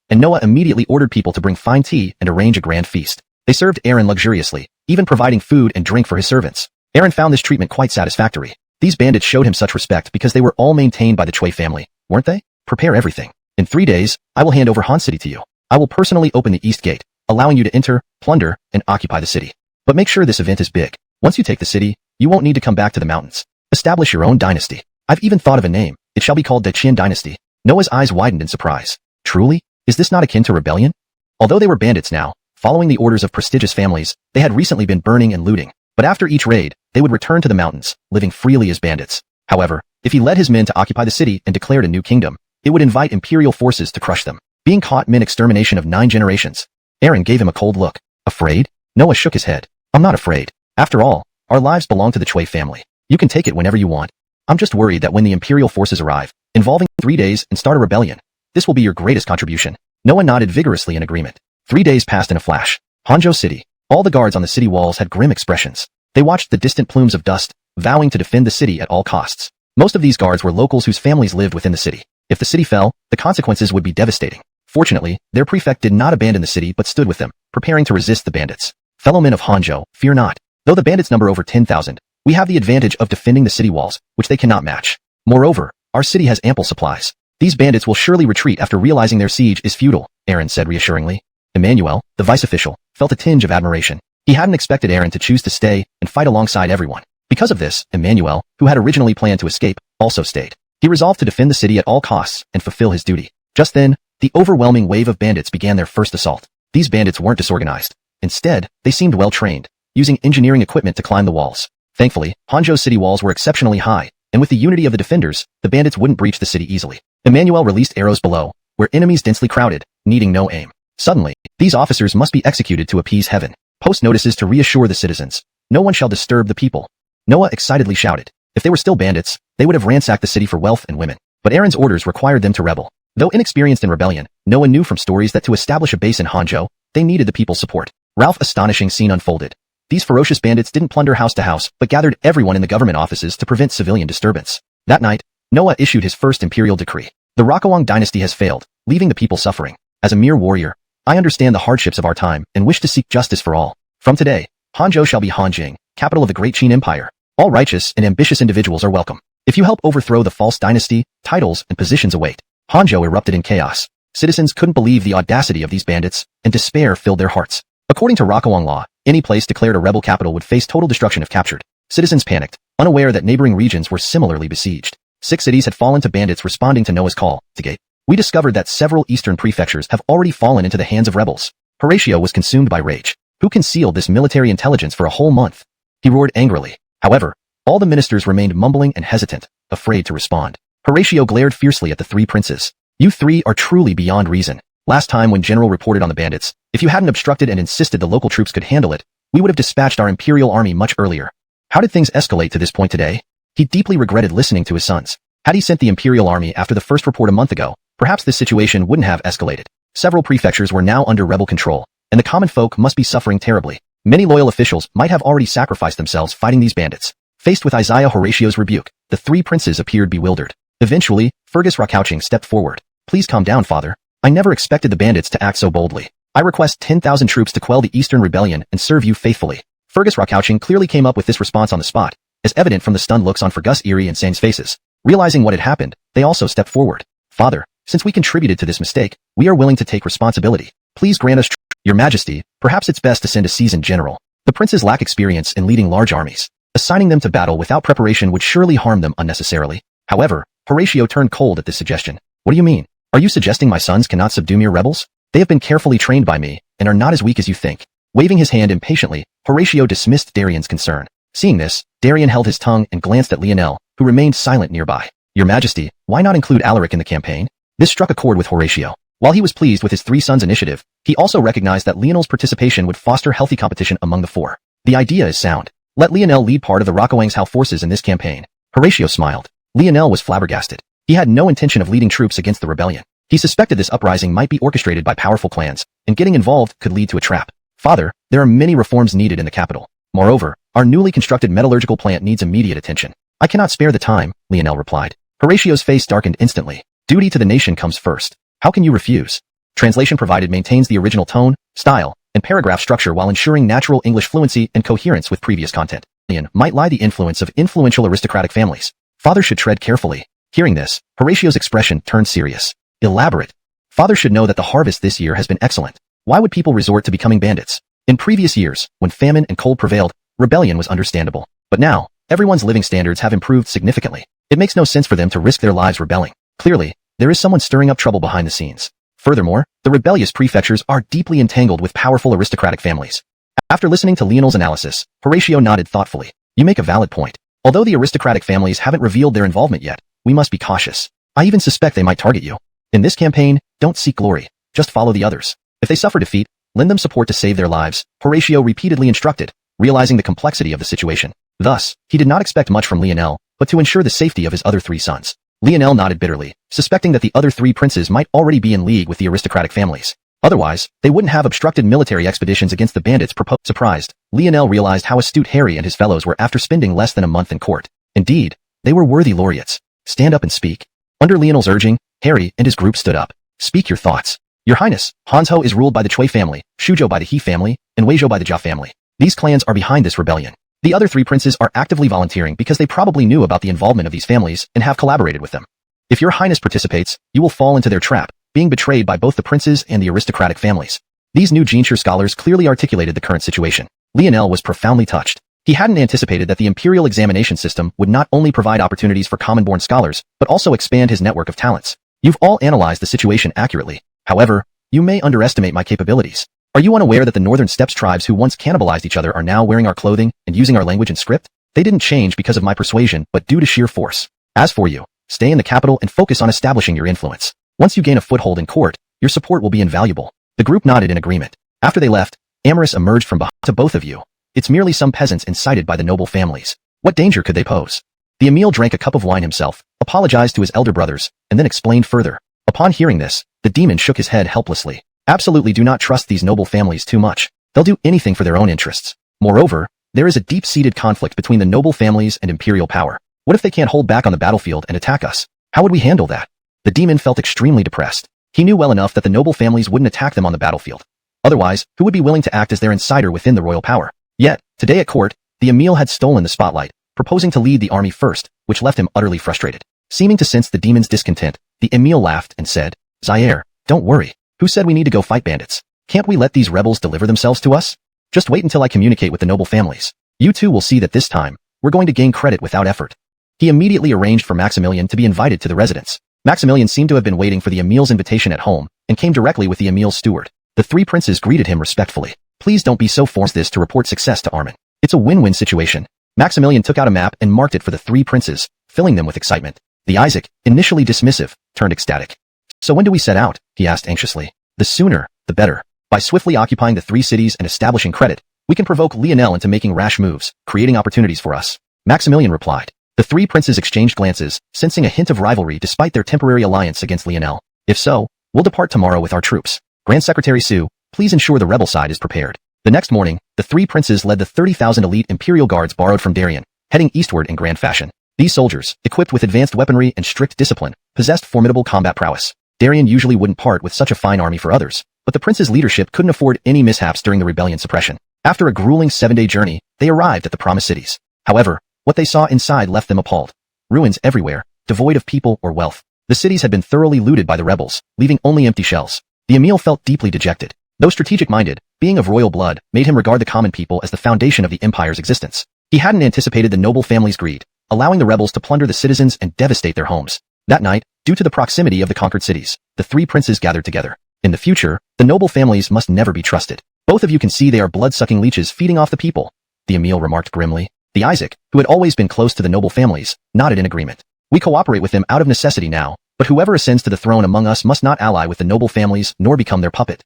And Noah immediately ordered people to bring fine tea and arrange a grand feast. They served Aaron luxuriously, even providing food and drink for his servants. Aaron found this treatment quite satisfactory. These bandits showed him such respect because they were all maintained by the Chui family, weren't they? Prepare everything. In 3 days, I will hand over Han City to you. I will personally open the east gate, allowing you to enter, plunder, and occupy the city. But make sure this event is big. Once you take the city, you won't need to come back to the mountains. Establish your own dynasty. I've even thought of a name. It shall be called the Qian Dynasty. Noah's eyes widened in surprise. Truly? Is this not akin to rebellion? Although they were bandits now, following the orders of prestigious families, they had recently been burning and looting. But after each raid, they would return to the mountains, living freely as bandits. However, if he led his men to occupy the city and declared a new kingdom, it would invite imperial forces to crush them. Being caught meant extermination of 9 generations. Aaron gave him a cold look. Afraid? Noah shook his head. I'm not afraid. After all, our lives belong to the Chui family. You can take it whenever you want. I'm just worried that when the imperial forces arrive, involving 3 days and start a rebellion, this will be your greatest contribution. Noah nodded vigorously in agreement. 3 days passed in a flash. Hangzhou City. All the guards on the city walls had grim expressions. They watched the distant plumes of dust, vowing to defend the city at all costs. Most of these guards were locals whose families lived within the city. If the city fell, the consequences would be devastating. Fortunately, their prefect did not abandon the city but stood with them, preparing to resist the bandits. Fellow men of Hangzhou, fear not. Though the bandits number over 10,000, we have the advantage of defending the city walls, which they cannot match. Moreover, our city has ample supplies. These bandits will surely retreat after realizing their siege is futile, Aaron said reassuringly. Emmanuel, the vice official, felt a tinge of admiration. He hadn't expected Aaron to choose to stay and fight alongside everyone. Because of this, Emmanuel, who had originally planned to escape, also stayed. He resolved to defend the city at all costs and fulfill his duty. Just then, the overwhelming wave of bandits began their first assault. These bandits weren't disorganized. Instead, they seemed well trained, using engineering equipment to climb the walls. Thankfully, Hangzhou city walls were exceptionally high, and with the unity of the defenders, the bandits wouldn't breach the city easily. Emmanuel released arrows below, where enemies densely crowded, needing no aim. Suddenly, these officers must be executed to appease heaven. Post notices to reassure the citizens. No one shall disturb the people. Noah excitedly shouted. If they were still bandits, they would have ransacked the city for wealth and women. But Aaron's orders required them to rebel. Though inexperienced in rebellion, Noah knew from stories that to establish a base in Hangzhou, they needed the people's support. Ralph's astonishing scene unfolded. These ferocious bandits didn't plunder house to house, but gathered everyone in the government offices to prevent civilian disturbance. That night, Noah issued his first imperial decree. The Liang Dynasty has failed, leaving the people suffering. As a mere warrior, I understand the hardships of our time and wish to seek justice for all. From today, Hangzhou shall be Hanjing, capital of the Great Qin Empire. All righteous and ambitious individuals are welcome. If you help overthrow the false dynasty, titles and positions await. Hangzhou erupted in chaos. Citizens couldn't believe the audacity of these bandits, and despair filled their hearts. According to Liang law, any place declared a rebel capital would face total destruction if captured. Citizens panicked, unaware that neighboring regions were similarly besieged. 6 cities had fallen to bandits responding to Noah's call to gate. We discovered that several eastern prefectures have already fallen into the hands of rebels. Horatio was consumed by rage. Who concealed this military intelligence for a whole month? He roared angrily. However, all the ministers remained mumbling and hesitant, afraid to respond. Horatio glared fiercely at the three princes. You three are truly beyond reason. Last time when General reported on the bandits, if you hadn't obstructed and insisted the local troops could handle it, we would have dispatched our imperial army much earlier. How did things escalate to this point today? He deeply regretted listening to his sons. Had he sent the imperial army after the first report a month ago, perhaps this situation wouldn't have escalated. Several prefectures were now under rebel control, and the common folk must be suffering terribly. Many loyal officials might have already sacrificed themselves fighting these bandits. Faced with Isaiah Horatio's rebuke, the three princes appeared bewildered. Eventually, Fergus Rakauching stepped forward. Please calm down, father. I never expected the bandits to act so boldly. I request 10,000 troops to quell the Eastern Rebellion and serve you faithfully. Fergus Rakauching clearly came up with this response on the spot, as evident from the stunned looks on Fergus, Erie, and Sang's faces. Realizing what had happened, they also stepped forward. Father, since we contributed to this mistake, we are willing to take responsibility. Please grant us Your Majesty, perhaps it's best to send a seasoned general. The princes lack experience in leading large armies. Assigning them to battle without preparation would surely harm them unnecessarily. However, Horatio turned cold at this suggestion. What do you mean? Are you suggesting my sons cannot subdue mere rebels? They have been carefully trained by me, and are not as weak as you think. Waving his hand impatiently, Horatio dismissed Darian's concern. Seeing this, Darian held his tongue and glanced at Lionel, who remained silent nearby. Your Majesty, why not include Alaric in the campaign? This struck a chord with Horatio. While he was pleased with his three sons' initiative, he also recognized that Lionel's participation would foster healthy competition among the four. The idea is sound. Let Lionel lead part of the Rakauangzhou forces in this campaign. Horatio smiled. Lionel was flabbergasted. He had no intention of leading troops against the rebellion. He suspected this uprising might be orchestrated by powerful clans, and getting involved could lead to a trap. Father, there are many reforms needed in the capital. Moreover, our newly constructed metallurgical plant needs immediate attention. I cannot spare the time, Lionel replied. Horatio's face darkened instantly. Duty to the nation comes first. How can you refuse? Translation provided maintains the original tone, style, and paragraph structure while ensuring natural English fluency and coherence with previous content. Might lie the influence of influential aristocratic families. Father should tread carefully. Hearing this, Horatio's expression turned serious. Elaborate. Father should know that the harvest this year has been excellent. Why would people resort to becoming bandits? In previous years, when famine and cold prevailed, rebellion was understandable. But now, everyone's living standards have improved significantly. It makes no sense for them to risk their lives rebelling. Clearly, there is someone stirring up trouble behind the scenes. Furthermore, the rebellious prefectures are deeply entangled with powerful aristocratic families. After listening to Lionel's analysis, Horatio nodded thoughtfully. You make a valid point. Although the aristocratic families haven't revealed their involvement yet, we must be cautious. I even suspect they might target you. In this campaign, don't seek glory. Just follow the others. If they suffer defeat, lend them support to save their lives, Horatio repeatedly instructed, realizing the complexity of the situation. Thus, he did not expect much from Lionel, but to ensure the safety of his other three sons. Lionel nodded bitterly, suspecting that the other three princes might already be in league with the aristocratic families. Otherwise, they wouldn't have obstructed military expeditions against the bandits proposed. Surprised, Lionel realized how astute Harry and his fellows were after spending less than a month in court. Indeed, they were worthy laureates. Stand up and speak. Under Lionel's urging, Harry and his group stood up. Speak your thoughts. Your Highness, Hanzhou is ruled by the Cui family, Shuzhou by the He family, and Weizhou by the Jia family. These clans are behind this rebellion. The other three princes are actively volunteering because they probably knew about the involvement of these families and have collaborated with them. If your Highness participates, you will fall into their trap, being betrayed by both the princes and the aristocratic families. These new Jinshu scholars clearly articulated the current situation. Lionel was profoundly touched. He hadn't anticipated that the imperial examination system would not only provide opportunities for common-born scholars, but also expand his network of talents. You've all analyzed the situation accurately. However, you may underestimate my capabilities. Are you unaware that the northern steppes tribes who once cannibalized each other are now wearing our clothing and using our language and script? They didn't change because of my persuasion, but due to sheer force. As for you, stay in the capital and focus on establishing your influence. Once you gain a foothold in court, your support will be invaluable. The group nodded in agreement. After they left, Amaris emerged from behind. To both of you, it's merely some peasants incited by the noble families. What danger could they pose? The Emil drank a cup of wine himself, apologized to his elder brothers, and then explained further. Upon hearing this, the demon shook his head helplessly. Absolutely do not trust these noble families too much. They'll do anything for their own interests. Moreover, there is a deep-seated conflict between the noble families and imperial power. What if they can't hold back on the battlefield and attack us? How would we handle that? The demon felt extremely depressed. He knew well enough that the noble families wouldn't attack them on the battlefield. Otherwise, who would be willing to act as their insider within the royal power? Yet, today at court, the Emil had stolen the spotlight, proposing to lead the army first, which left him utterly frustrated. Seeming to sense the demon's discontent, the Emil laughed and said, Zaire, don't worry. Who said we need to go fight bandits? Can't we let these rebels deliver themselves to us? Just wait until I communicate with the noble families. You two will see that this time, we're going to gain credit without effort. He immediately arranged for Maximilian to be invited to the residence. Maximilian seemed to have been waiting for the Emil's invitation at home, and came directly with the Emil's steward. The three princes greeted him respectfully. Please don't be so forced this to report success to Armin. It's a win-win situation. Maximilian took out a map and marked it for the 3 princes, filling them with excitement. The Isaac, initially dismissive, turned ecstatic. So when do we set out? He asked anxiously. The sooner, the better. By swiftly occupying the 3 cities and establishing credit, we can provoke Lionel into making rash moves, creating opportunities for us. Maximilian replied. The 3 princes exchanged glances, sensing a hint of rivalry despite their temporary alliance against Lionel. If so, we'll depart tomorrow with our troops. Grand Secretary Su, please ensure the rebel side is prepared. The next morning, the 3 princes led the 30,000 elite imperial guards borrowed from Darien, heading eastward in grand fashion. These soldiers, equipped with advanced weaponry and strict discipline, possessed formidable combat prowess. Darien usually wouldn't part with such a fine army for others, but the prince's leadership couldn't afford any mishaps during the rebellion suppression. After a grueling 7-day journey, they arrived at the promised cities. However, what they saw inside left them appalled. Ruins everywhere, devoid of people or wealth. The cities had been thoroughly looted by the rebels, leaving only empty shells. The Emil felt deeply dejected. Though strategic-minded, being of royal blood made him regard the common people as the foundation of the empire's existence. He hadn't anticipated the noble family's greed, allowing the rebels to plunder the citizens and devastate their homes. That night, due to the proximity of the conquered cities, the 3 princes gathered together. In the future, the noble families must never be trusted. Both of you can see they are blood-sucking leeches feeding off the people, the Emil remarked grimly. The Isaac, who had always been close to the noble families, nodded in agreement. We cooperate with them out of necessity now, but whoever ascends to the throne among us must not ally with the noble families nor become their puppet.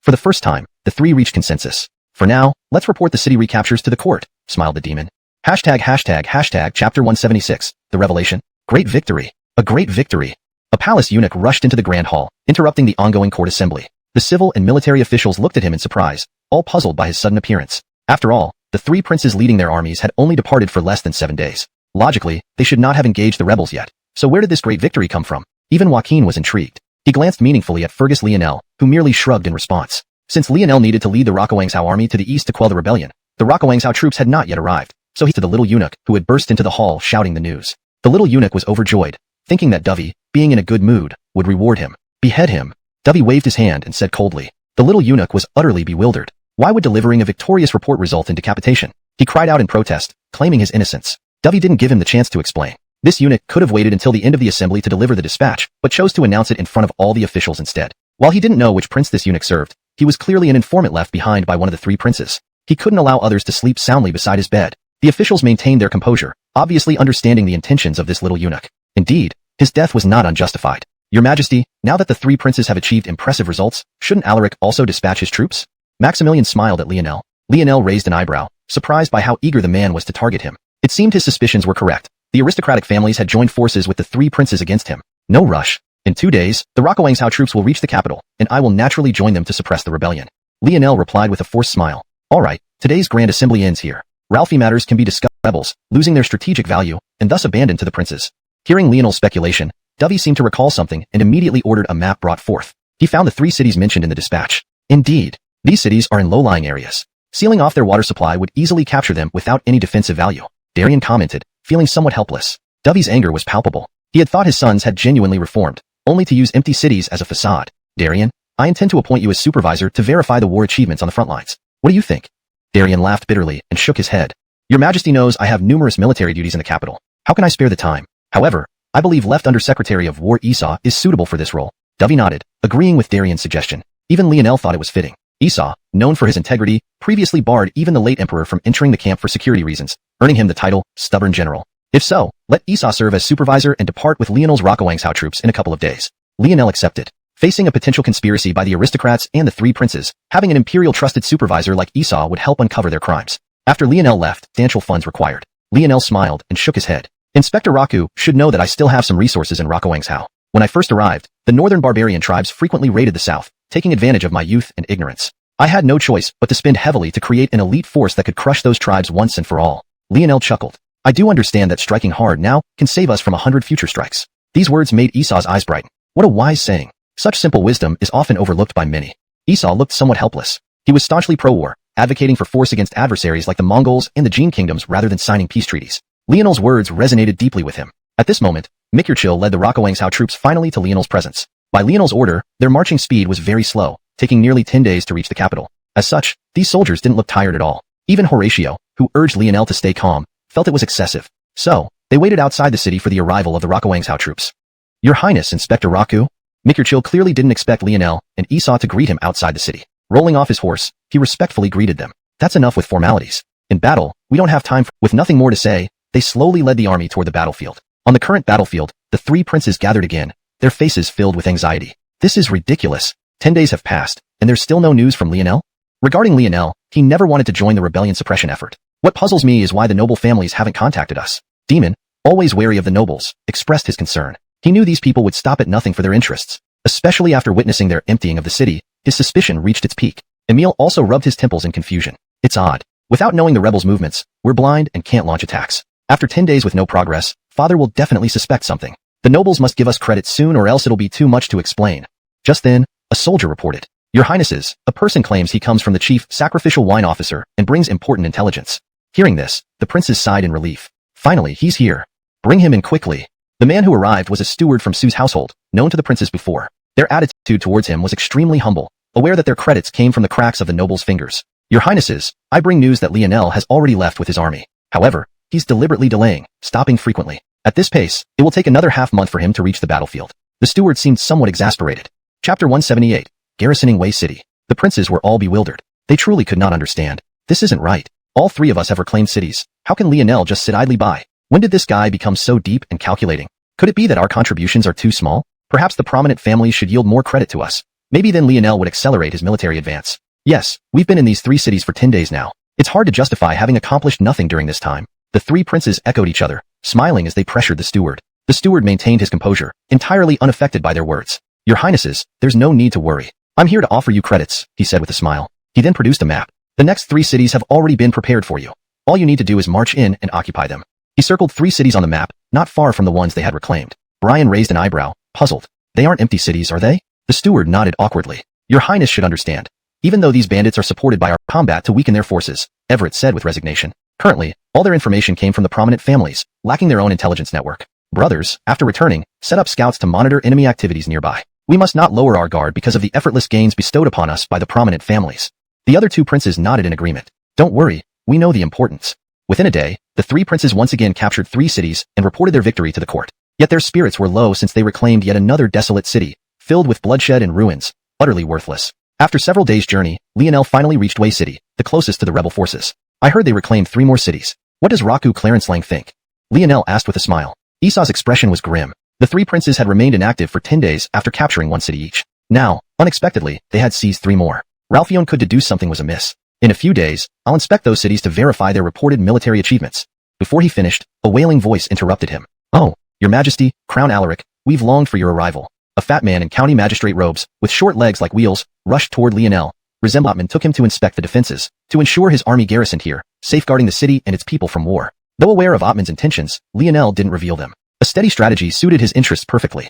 For the first time, the 3 reached consensus. For now, let's report the city recaptures to the court, smiled the demon. Chapter 176, The Revelation. Great victory. A great victory. A palace eunuch rushed into the grand hall, interrupting the ongoing court assembly. The civil and military officials looked at him in surprise, all puzzled by his sudden appearance. After all, the 3 princes leading their armies had only departed for less than 7 days. Logically, they should not have engaged the rebels yet. So where did this great victory come from? Even Joaquin was intrigued. He glanced meaningfully at Fergus Lionel, who merely shrugged in response. Since Lionel needed to lead the Rokuangzhou army to the east to quell the rebellion, the Rokuangzhou troops had not yet arrived, so he to the little eunuch who had burst into the hall shouting the news. The little eunuch was overjoyed, thinking that Dovey, being in a good mood, would reward him. Behead him. Dovey waved his hand and said coldly. The little eunuch was utterly bewildered. Why would delivering a victorious report result in decapitation? He cried out in protest, claiming his innocence. Dovey didn't give him the chance to explain. This eunuch could have waited until the end of the assembly to deliver the dispatch, but chose to announce it in front of all the officials instead. While he didn't know which prince this eunuch served, he was clearly an informant left behind by one of the 3 princes. He couldn't allow others to sleep soundly beside his bed. The officials maintained their composure, obviously understanding the intentions of this little eunuch. Indeed, his death was not unjustified. Your Majesty, now that the 3 princes have achieved impressive results, shouldn't Alaric also dispatch his troops? Maximilian smiled at Lionel. Lionel raised an eyebrow, surprised by how eager the man was to target him. It seemed his suspicions were correct. The aristocratic families had joined forces with the 3 princes against him. No rush. In 2 days, the Rokuangzhou troops will reach the capital, and I will naturally join them to suppress the rebellion. Lionel replied with a forced smile. All right, today's grand assembly ends here. Ralphie matters can be discussed by rebels, losing their strategic value, and thus abandoned to the princes. Hearing Lionel's speculation, Dovey seemed to recall something and immediately ordered a map brought forth. He found the 3 cities mentioned in the dispatch. Indeed, these cities are in low-lying areas. Sealing off their water supply would easily capture them without any defensive value. Darien commented, feeling somewhat helpless. Dovey's anger was palpable. He had thought his sons had genuinely reformed, only to use empty cities as a facade. Darien, I intend to appoint you as supervisor to verify the war achievements on the front lines. What do you think? Darien laughed bitterly and shook his head. Your Majesty knows I have numerous military duties in the capital. How can I spare the time? However, I believe Left Under Secretary of War Esau is suitable for this role. Dovey nodded, agreeing with Darien's suggestion. Even Lionel thought it was fitting. Esau, known for his integrity, previously barred even the late emperor from entering the camp for security reasons, earning him the title, Stubborn General. If so, let Esau serve as supervisor and depart with Lionel's Rokuangzhou troops in a couple of days. Lionel accepted. Facing a potential conspiracy by the aristocrats and the 3 princes, having an imperial trusted supervisor like Esau would help uncover their crimes. After Lionel left, substantial funds required. Lionel smiled and shook his head. Inspector Raku should know that I still have some resources in Rokuangzhou. When I first arrived, the northern barbarian tribes frequently raided the south, taking advantage of my youth and ignorance. I had no choice but to spend heavily to create an elite force that could crush those tribes once and for all. Lionel chuckled. I do understand that striking hard now can save us from 100 future strikes. These words made Esau's eyes brighten. What a wise saying. Such simple wisdom is often overlooked by many. Esau looked somewhat helpless. He was staunchly pro-war, advocating for force against adversaries like the Mongols and the Jin kingdoms rather than signing peace treaties. Lionel's words resonated deeply with him. At this moment, Mikyurchil led the Rokuangzhou troops finally to Lionel's presence. By Lionel's order, their marching speed was very slow, taking nearly 10 days to reach the capital. As such, these soldiers didn't look tired at all. Even Horatio, who urged Lionel to stay calm, felt it was excessive. So, they waited outside the city for the arrival of the Rokuangzhou troops. Your Highness, Inspector Raku? Mikyurchil clearly didn't expect Lionel and Esau to greet him outside the city. Rolling off his horse, he respectfully greeted them. That's enough with formalities. In battle, we don't have time for— With nothing more to say, they slowly led the army toward the battlefield. On the current battlefield, the three princes gathered again, their faces filled with anxiety. This is ridiculous. 10 days have passed, and there's still no news from Lionel? Regarding Lionel, he never wanted to join the rebellion suppression effort. What puzzles me is why the noble families haven't contacted us. Demon, always wary of the nobles, expressed his concern. He knew these people would stop at nothing for their interests. Especially after witnessing their emptying of the city, his suspicion reached its peak. Emil also rubbed his temples in confusion. It's odd. Without knowing the rebels' movements, we're blind and can't launch attacks. After 10 days with no progress, Father will definitely suspect something. The nobles must give us credit soon or else it'll be too much to explain. Just then, a soldier reported. Your Highnesses, a person claims he comes from the chief sacrificial wine officer and brings important intelligence. Hearing this, the princes sighed in relief. Finally, he's here. Bring him in quickly. The man who arrived was a steward from Su's household, known to the princes before. Their attitude towards him was extremely humble, aware that their credits came from the cracks of the nobles' fingers. Your Highnesses, I bring news that Lionel has already left with his army. However, he's deliberately delaying, stopping frequently. At this pace, it will take another half-month for him to reach the battlefield. The steward seemed somewhat exasperated. Chapter 178. Garrisoning Wei City. The princes were all bewildered. They truly could not understand. This isn't right. All three of us have reclaimed cities. How can Lionel just sit idly by? When did this guy become so deep and calculating? Could it be that our contributions are too small? Perhaps the prominent families should yield more credit to us. Maybe then Lionel would accelerate his military advance. Yes, we've been in these three cities for 10 days now. It's hard to justify having accomplished nothing during this time. The three princes echoed each other, smiling as they pressured the steward. The steward maintained his composure, entirely unaffected by their words. Your Highnesses, there's no need to worry. I'm here to offer you credits, he said with a smile. He then produced a map. The next three cities have already been prepared for you. All you need to do is march in and occupy them. He circled 3 cities on the map, not far from the ones they had reclaimed. Brian raised an eyebrow, puzzled. They aren't empty cities, are they? The steward nodded awkwardly. Your Highness should understand. Even though these bandits are supported by our combat to weaken their forces, Everett said with resignation. Currently, all their information came from the prominent families, lacking their own intelligence network. Brothers, after returning, set up scouts to monitor enemy activities nearby. We must not lower our guard because of the effortless gains bestowed upon us by the prominent families. The other 2 princes nodded in agreement. Don't worry, we know the importance. Within a day, the 3 princes once again captured 3 cities and reported their victory to the court. Yet their spirits were low since they reclaimed yet another desolate city, filled with bloodshed and ruins, utterly worthless. After several days' journey, Lionel finally reached Wei City, the closest to the rebel forces. I heard they reclaimed 3 more cities. What does Raku Clarence Lang think? Lionel asked with a smile. Esau's expression was grim. The 3 princes had remained inactive for 10 days after capturing 1 city each. Now, unexpectedly, they had seized 3 more. Ralphion could deduce something was amiss. In a few days, I'll inspect those cities to verify their reported military achievements. Before he finished, a wailing voice interrupted him. Oh, Your Majesty, Crown Alaric, we've longed for your arrival. A fat man in county magistrate robes, with short legs like wheels, rushed toward Lionel. Resemblatman took him to inspect the defenses, to ensure his army garrisoned here, safeguarding the city and its people from war. Though aware of Ottman's intentions, Lionel didn't reveal them. A steady strategy suited his interests perfectly.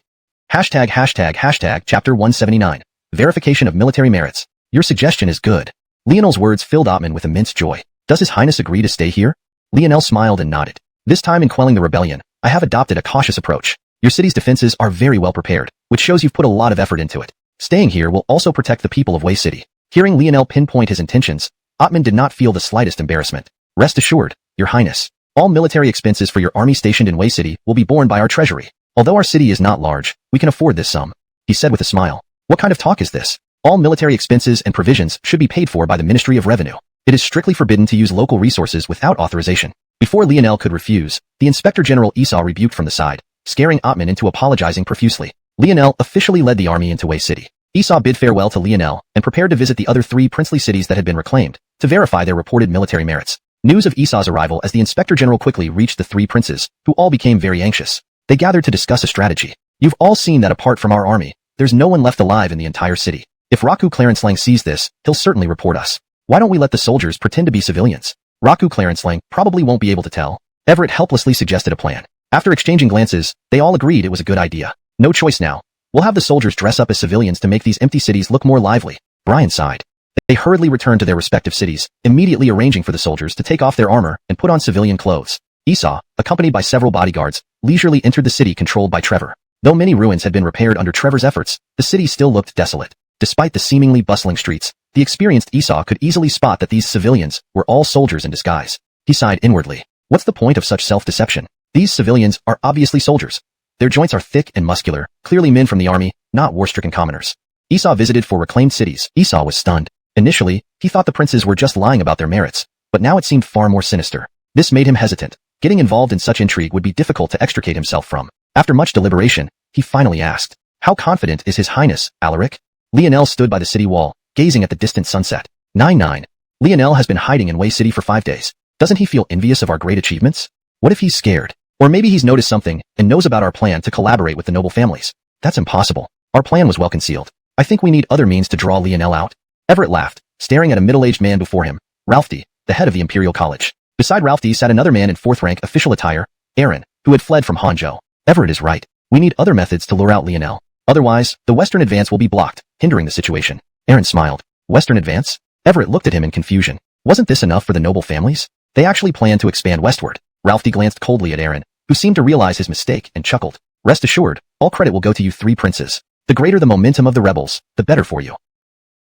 Hashtag Chapter 179. Verification of military merits. Your suggestion is good. Lionel's words filled Ottman with immense joy. Does His Highness agree to stay here? Lionel smiled and nodded. This time in quelling the rebellion, I have adopted a cautious approach. Your city's defenses are very well prepared, which shows you've put a lot of effort into it. Staying here will also protect the people of Wei City. Hearing Lionel pinpoint his intentions, Ottman did not feel the slightest embarrassment. Rest assured, Your Highness. All military expenses for your army stationed in Wei City will be borne by our treasury. Although our city is not large, we can afford this sum, he said with a smile. What kind of talk is this? All military expenses and provisions should be paid for by the Ministry of Revenue. It is strictly forbidden to use local resources without authorization. Before Lionel could refuse, the Inspector General Esau rebuked from the side, scaring Ottman into apologizing profusely. Lionel officially led the army into Wei City. Esau bid farewell to Lionel and prepared to visit the other 3 princely cities that had been reclaimed, to verify their reported military merits. News of Esau's arrival as the Inspector General quickly reached the 3 princes, who all became very anxious. They gathered to discuss a strategy. You've all seen that apart from our army, there's no one left alive in the entire city. If Raku Clarence Lang sees this, he'll certainly report us. Why don't we let the soldiers pretend to be civilians? Raku Clarence Lang probably won't be able to tell. Everett helplessly suggested a plan. After exchanging glances, they all agreed it was a good idea. No choice now. We'll have the soldiers dress up as civilians to make these empty cities look more lively. Brian sighed. They hurriedly returned to their respective cities, immediately arranging for the soldiers to take off their armor and put on civilian clothes. Esau, accompanied by several bodyguards, leisurely entered the city controlled by Trevor. Though many ruins had been repaired under Trevor's efforts, the city still looked desolate. Despite the seemingly bustling streets, the experienced Esau could easily spot that these civilians were all soldiers in disguise. He sighed inwardly. What's the point of such self-deception? These civilians are obviously soldiers. Their joints are thick and muscular, clearly men from the army, not war-stricken commoners. Esau visited 4 reclaimed cities. Esau was stunned. Initially, he thought the princes were just lying about their merits, but now it seemed far more sinister. This made him hesitant. Getting involved in such intrigue would be difficult to extricate himself from. After much deliberation, he finally asked, "How confident is His Highness, Alaric?" Lionel stood by the city wall, gazing at the distant sunset. 9-9. Lionel has been hiding in Wei City for 5 days. Doesn't he feel envious of our great achievements? What if he's scared? Or maybe he's noticed something and knows about our plan to collaborate with the noble families. That's impossible. Our plan was well concealed. I think we need other means to draw Lionel out. Everett laughed, staring at a middle-aged man before him, Ralph D., the head of the Imperial College. Beside Ralph D. sat another man in 4th-rank official attire, Aaron, who had fled from Hangzhou. Everett is right. We need other methods to lure out Lionel. Otherwise, the western advance will be blocked, hindering the situation. Aaron smiled. Western advance? Everett looked at him in confusion. Wasn't this enough for the noble families? They actually planned to expand westward. Ralph D. glanced coldly at Aaron, who seemed to realize his mistake, and chuckled. Rest assured, all credit will go to you 3 princes. The greater the momentum of the rebels, the better for you.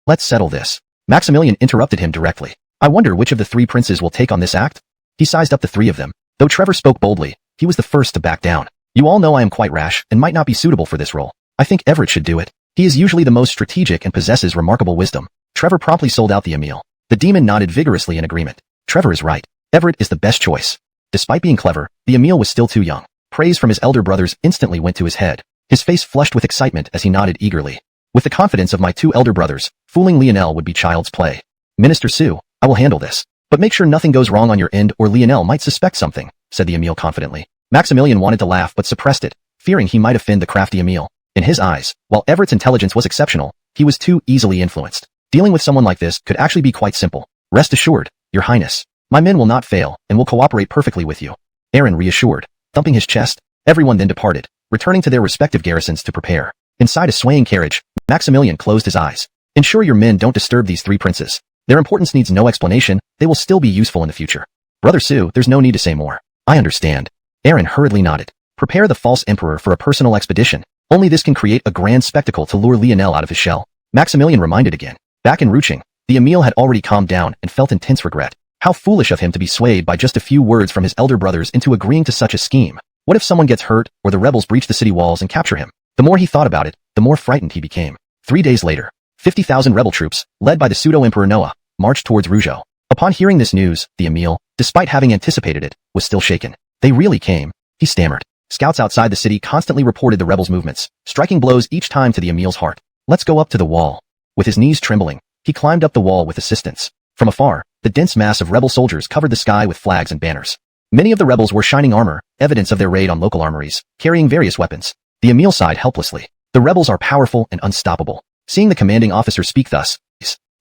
Let's settle this. Maximilian interrupted him directly. I wonder which of the 3 princes will take on this act? He sized up the 3 of them. Though Trevor spoke boldly, he was the first to back down. You all know I am quite rash and might not be suitable for this role. I think Everett should do it. He is usually the most strategic and possesses remarkable wisdom. Trevor promptly sold out the Emil. The demon nodded vigorously in agreement. Trevor is right. Everett is the best choice. Despite being clever, the Emil was still too young. Praise from his elder brothers instantly went to his head. His face flushed with excitement as he nodded eagerly. With the confidence of my 2 elder brothers, fooling Lionel would be child's play. Minister Su, I will handle this. But make sure nothing goes wrong on your end or Lionel might suspect something, said the Emil confidently. Maximilian wanted to laugh but suppressed it, fearing he might offend the crafty Emil. In his eyes, while Everett's intelligence was exceptional, he was too easily influenced. Dealing with someone like this could actually be quite simple. Rest assured, Your Highness. My men will not fail and will cooperate perfectly with you. Aaron reassured, thumping his chest. Everyone then departed, returning to their respective garrisons to prepare. Inside a swaying carriage, Maximilian closed his eyes. Ensure your men don't disturb these 3 princes. Their importance needs no explanation, they will still be useful in the future. Brother Su, there's no need to say more. I understand. Aaron hurriedly nodded. Prepare the false emperor for a personal expedition. Only this can create a grand spectacle to lure Lionel out of his shell. Maximilian reminded again. Back in Ruching, the Emil had already calmed down and felt intense regret. How foolish of him to be swayed by just a few words from his elder brothers into agreeing to such a scheme. What if someone gets hurt or the rebels breach the city walls and capture him? The more he thought about it, the more frightened he became. 3 days later, 50,000 rebel troops, led by the pseudo-emperor Noah, marched towards Ruzhou. Upon hearing this news, the Emil, despite having anticipated it, was still shaken. They really came, he stammered. Scouts outside the city constantly reported the rebels' movements, striking blows each time to the Emil's heart. Let's go up to the wall. With his knees trembling, he climbed up the wall with assistance. From afar, the dense mass of rebel soldiers covered the sky with flags and banners. Many of the rebels wore shining armor, evidence of their raid on local armories, carrying various weapons. The Emil sighed helplessly. The rebels are powerful and unstoppable. Seeing the commanding officer speak thus,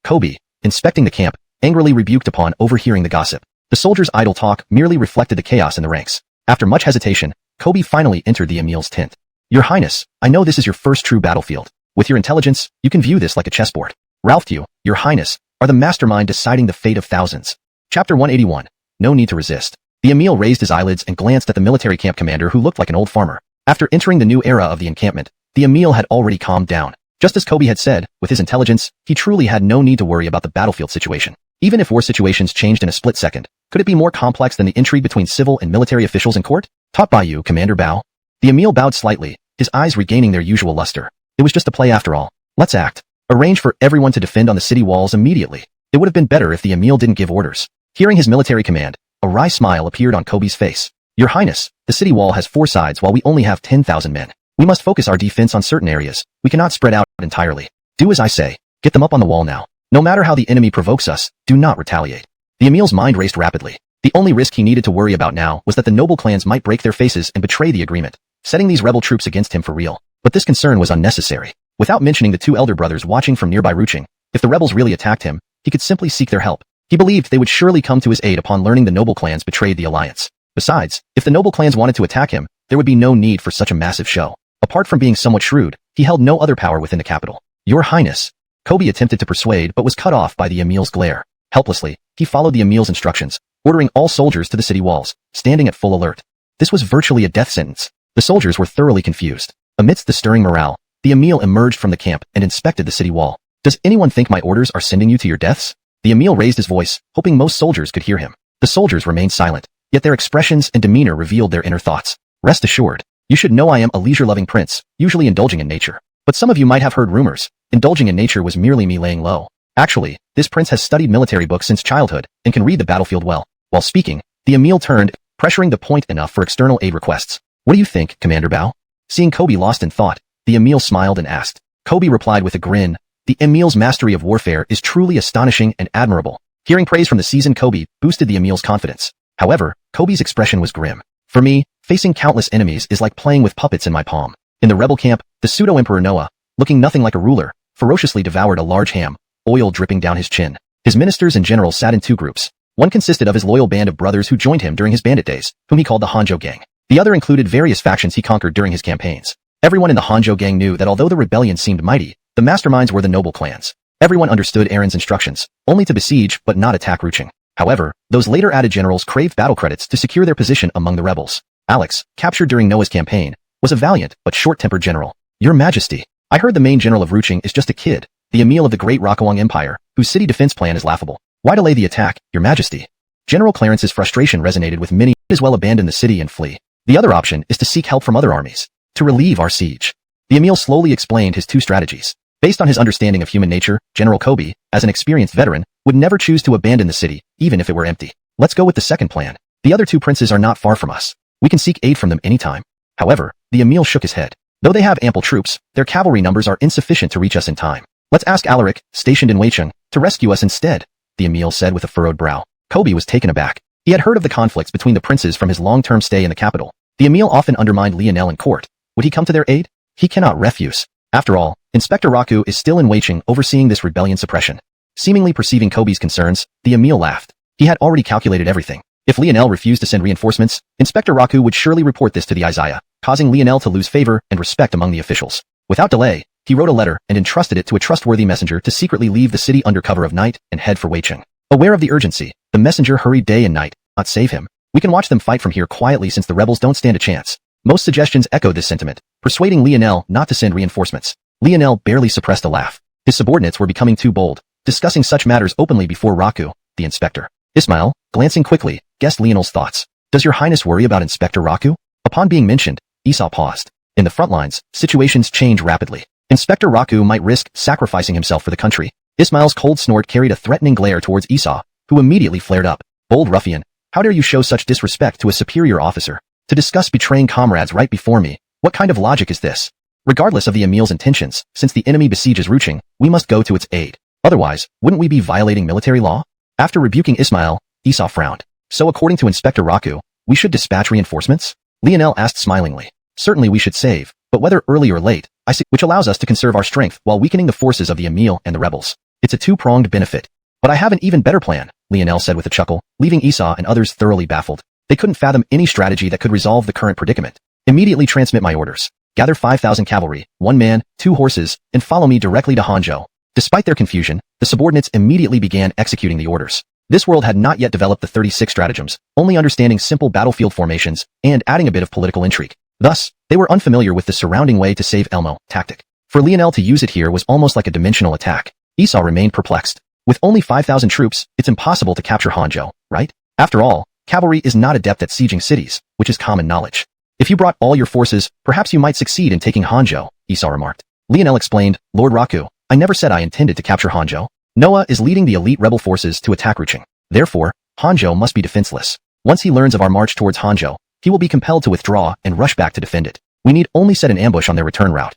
Kobe, inspecting the camp, angrily rebuked upon overhearing the gossip. The soldiers' idle talk merely reflected the chaos in the ranks. After much hesitation, Kobe finally entered the Emil's tent. Your Highness, I know this is your first true battlefield. With your intelligence, you can view this like a chessboard. Ralph you, Your Highness, are the mastermind deciding the fate of thousands. Chapter 181. No need to resist. The Emil raised his eyelids and glanced at the military camp commander who looked like an old farmer. After entering the new era of the encampment, the Emil had already calmed down. Just as Kobe had said, with his intelligence, he truly had no need to worry about the battlefield situation. Even if war situations changed in a split second, could it be more complex than the intrigue between civil and military officials in court? Taught by you, Commander Bao. The Emil bowed slightly, his eyes regaining their usual luster. It was just a play after all. Let's act. Arrange for everyone to defend on the city walls immediately. It would have been better if the Emil didn't give orders. Hearing his military command, a wry smile appeared on Kobe's face. Your Highness, the city wall has 4 sides while we only have 10,000 men. We must focus our defense on certain areas. We cannot spread out entirely. Do as I say. Get them up on the wall now. No matter how the enemy provokes us, do not retaliate. The Emil's mind raced rapidly. The only risk he needed to worry about now was that the noble clans might break their faces and betray the agreement, setting these rebel troops against him for real. But this concern was unnecessary. Without mentioning the 2 elder brothers watching from nearby Ruching, if the rebels really attacked him, he could simply seek their help. He believed they would surely come to his aid upon learning the noble clans betrayed the alliance. Besides, if the noble clans wanted to attack him, there would be no need for such a massive show. Apart from being somewhat shrewd, he held no other power within the capital. Your Highness. Kobe attempted to persuade but was cut off by the Emil's glare. Helplessly, he followed the Emil's instructions, ordering all soldiers to the city walls, standing at full alert. This was virtually a death sentence. The soldiers were thoroughly confused. Amidst the stirring morale, the Emil emerged from the camp and inspected the city wall. Does anyone think my orders are sending you to your deaths? The Emil raised his voice, hoping most soldiers could hear him. The soldiers remained silent, yet their expressions and demeanor revealed their inner thoughts. Rest assured, you should know I am a leisure-loving prince, usually indulging in nature. But some of you might have heard rumors. Indulging in nature was merely me laying low. Actually, this prince has studied military books since childhood and can read the battlefield well. While speaking, the Emil turned, pressuring the point enough for external aid requests. What do you think, Commander Bao? Seeing Kobe lost in thought, the Emil smiled and asked. Kobe replied with a grin. The Emil's mastery of warfare is truly astonishing and admirable. Hearing praise from the seasoned Kobe boosted the Emil's confidence. However, Kobe's expression was grim. For me, facing countless enemies is like playing with puppets in my palm. In the rebel camp, the pseudo-emperor Noah, looking nothing like a ruler, ferociously devoured a large ham, oil dripping down his chin. His ministers and generals sat in two groups. One consisted of his loyal band of brothers who joined him during his bandit days, whom he called the Hanzhou gang. The other included various factions he conquered during his campaigns. Everyone in the Hanzhou gang knew that although the rebellion seemed mighty, the masterminds were the noble clans. Everyone understood Aaron's instructions, only to besiege but not attack Ruching. However, those later added generals craved battle credits to secure their position among the rebels. Alex, captured during Noah's campaign, was a valiant but short-tempered general. Your Majesty, I heard the main general of Ruching is just a kid, the Emil of the Great Liang Empire, whose city defense plan is laughable. Why delay the attack, Your Majesty? General Clarence's frustration resonated with many, as well abandon the city and flee. The other option is to seek help from other armies, to relieve our siege. The Emil slowly explained his two strategies. Based on his understanding of human nature, General Kobe, as an experienced veteran, would never choose to abandon the city, even if it were empty. Let's go with the second plan. The other two princes are not far from us. We can seek aid from them anytime. However, the Emil shook his head. Though they have ample troops, their cavalry numbers are insufficient to reach us in time. Let's ask Alaric, stationed in Weicheng, to rescue us instead, the Emil said with a furrowed brow. Kobe was taken aback. He had heard of the conflicts between the princes from his long-term stay in the capital. The Emil often undermined Lionel in court. Would he come to their aid? He cannot refuse. After all, Inspector Raku is still in Weicheng overseeing this rebellion suppression. Seemingly perceiving Kobe's concerns, the Emil laughed. He had already calculated everything. If Lionel refused to send reinforcements, Inspector Raku would surely report this to the Isaiah, causing Lionel to lose favor and respect among the officials. Without delay, he wrote a letter and entrusted it to a trustworthy messenger to secretly leave the city under cover of night and head for Weicheng. Aware of the urgency, the messenger hurried day and night, not save him. We can watch them fight from here quietly since the rebels don't stand a chance. Most suggestions echoed this sentiment, persuading Lionel not to send reinforcements. Lionel barely suppressed a laugh. His subordinates were becoming too bold, discussing such matters openly before Raku, the inspector. Ismail, glancing quickly, guessed Lionel's thoughts. Does your highness worry about Inspector Raku? Upon being mentioned, Esau paused. In the front lines, situations change rapidly. Inspector Raku might risk sacrificing himself for the country. Ismail's cold snort carried a threatening glare towards Esau, who immediately flared up. Bold ruffian, how dare you show such disrespect to a superior officer? To discuss betraying comrades right before me, what kind of logic is this? Regardless of the Emil's intentions, since the enemy besieges Ruching, we must go to its aid. Otherwise, wouldn't we be violating military law? After rebuking Ismail, Esau frowned. So according to Inspector Raku, we should dispatch reinforcements? Lionel asked smilingly. Certainly we should save, but whether early or late, I see, which allows us to conserve our strength while weakening the forces of the Emil and the rebels. It's a two-pronged benefit. But I have an even better plan, Lionel said with a chuckle, leaving Esau and others thoroughly baffled. They couldn't fathom any strategy that could resolve the current predicament. Immediately transmit my orders. Gather 5,000 cavalry, 1 man, 2 horses, and follow me directly to Hanzhou. Despite their confusion, the subordinates immediately began executing the orders. This world had not yet developed the 36 stratagems, only understanding simple battlefield formations and adding a bit of political intrigue. Thus, they were unfamiliar with the surrounding way to save Elmo tactic. For Lionel to use it here was almost like a dimensional attack. Esau remained perplexed. With only 5,000 troops, it's impossible to capture Hanzhou, right? After all, cavalry is not adept at sieging cities, which is common knowledge. If you brought all your forces, perhaps you might succeed in taking Hanzhou, Esau remarked. Lionel explained, Lord Raku, I never said I intended to capture Hanzhou. Noah is leading the elite rebel forces to attack Ruching. Therefore, Hanzhou must be defenseless. Once he learns of our march towards Hanzhou, he will be compelled to withdraw and rush back to defend it. We need only set an ambush on their return route.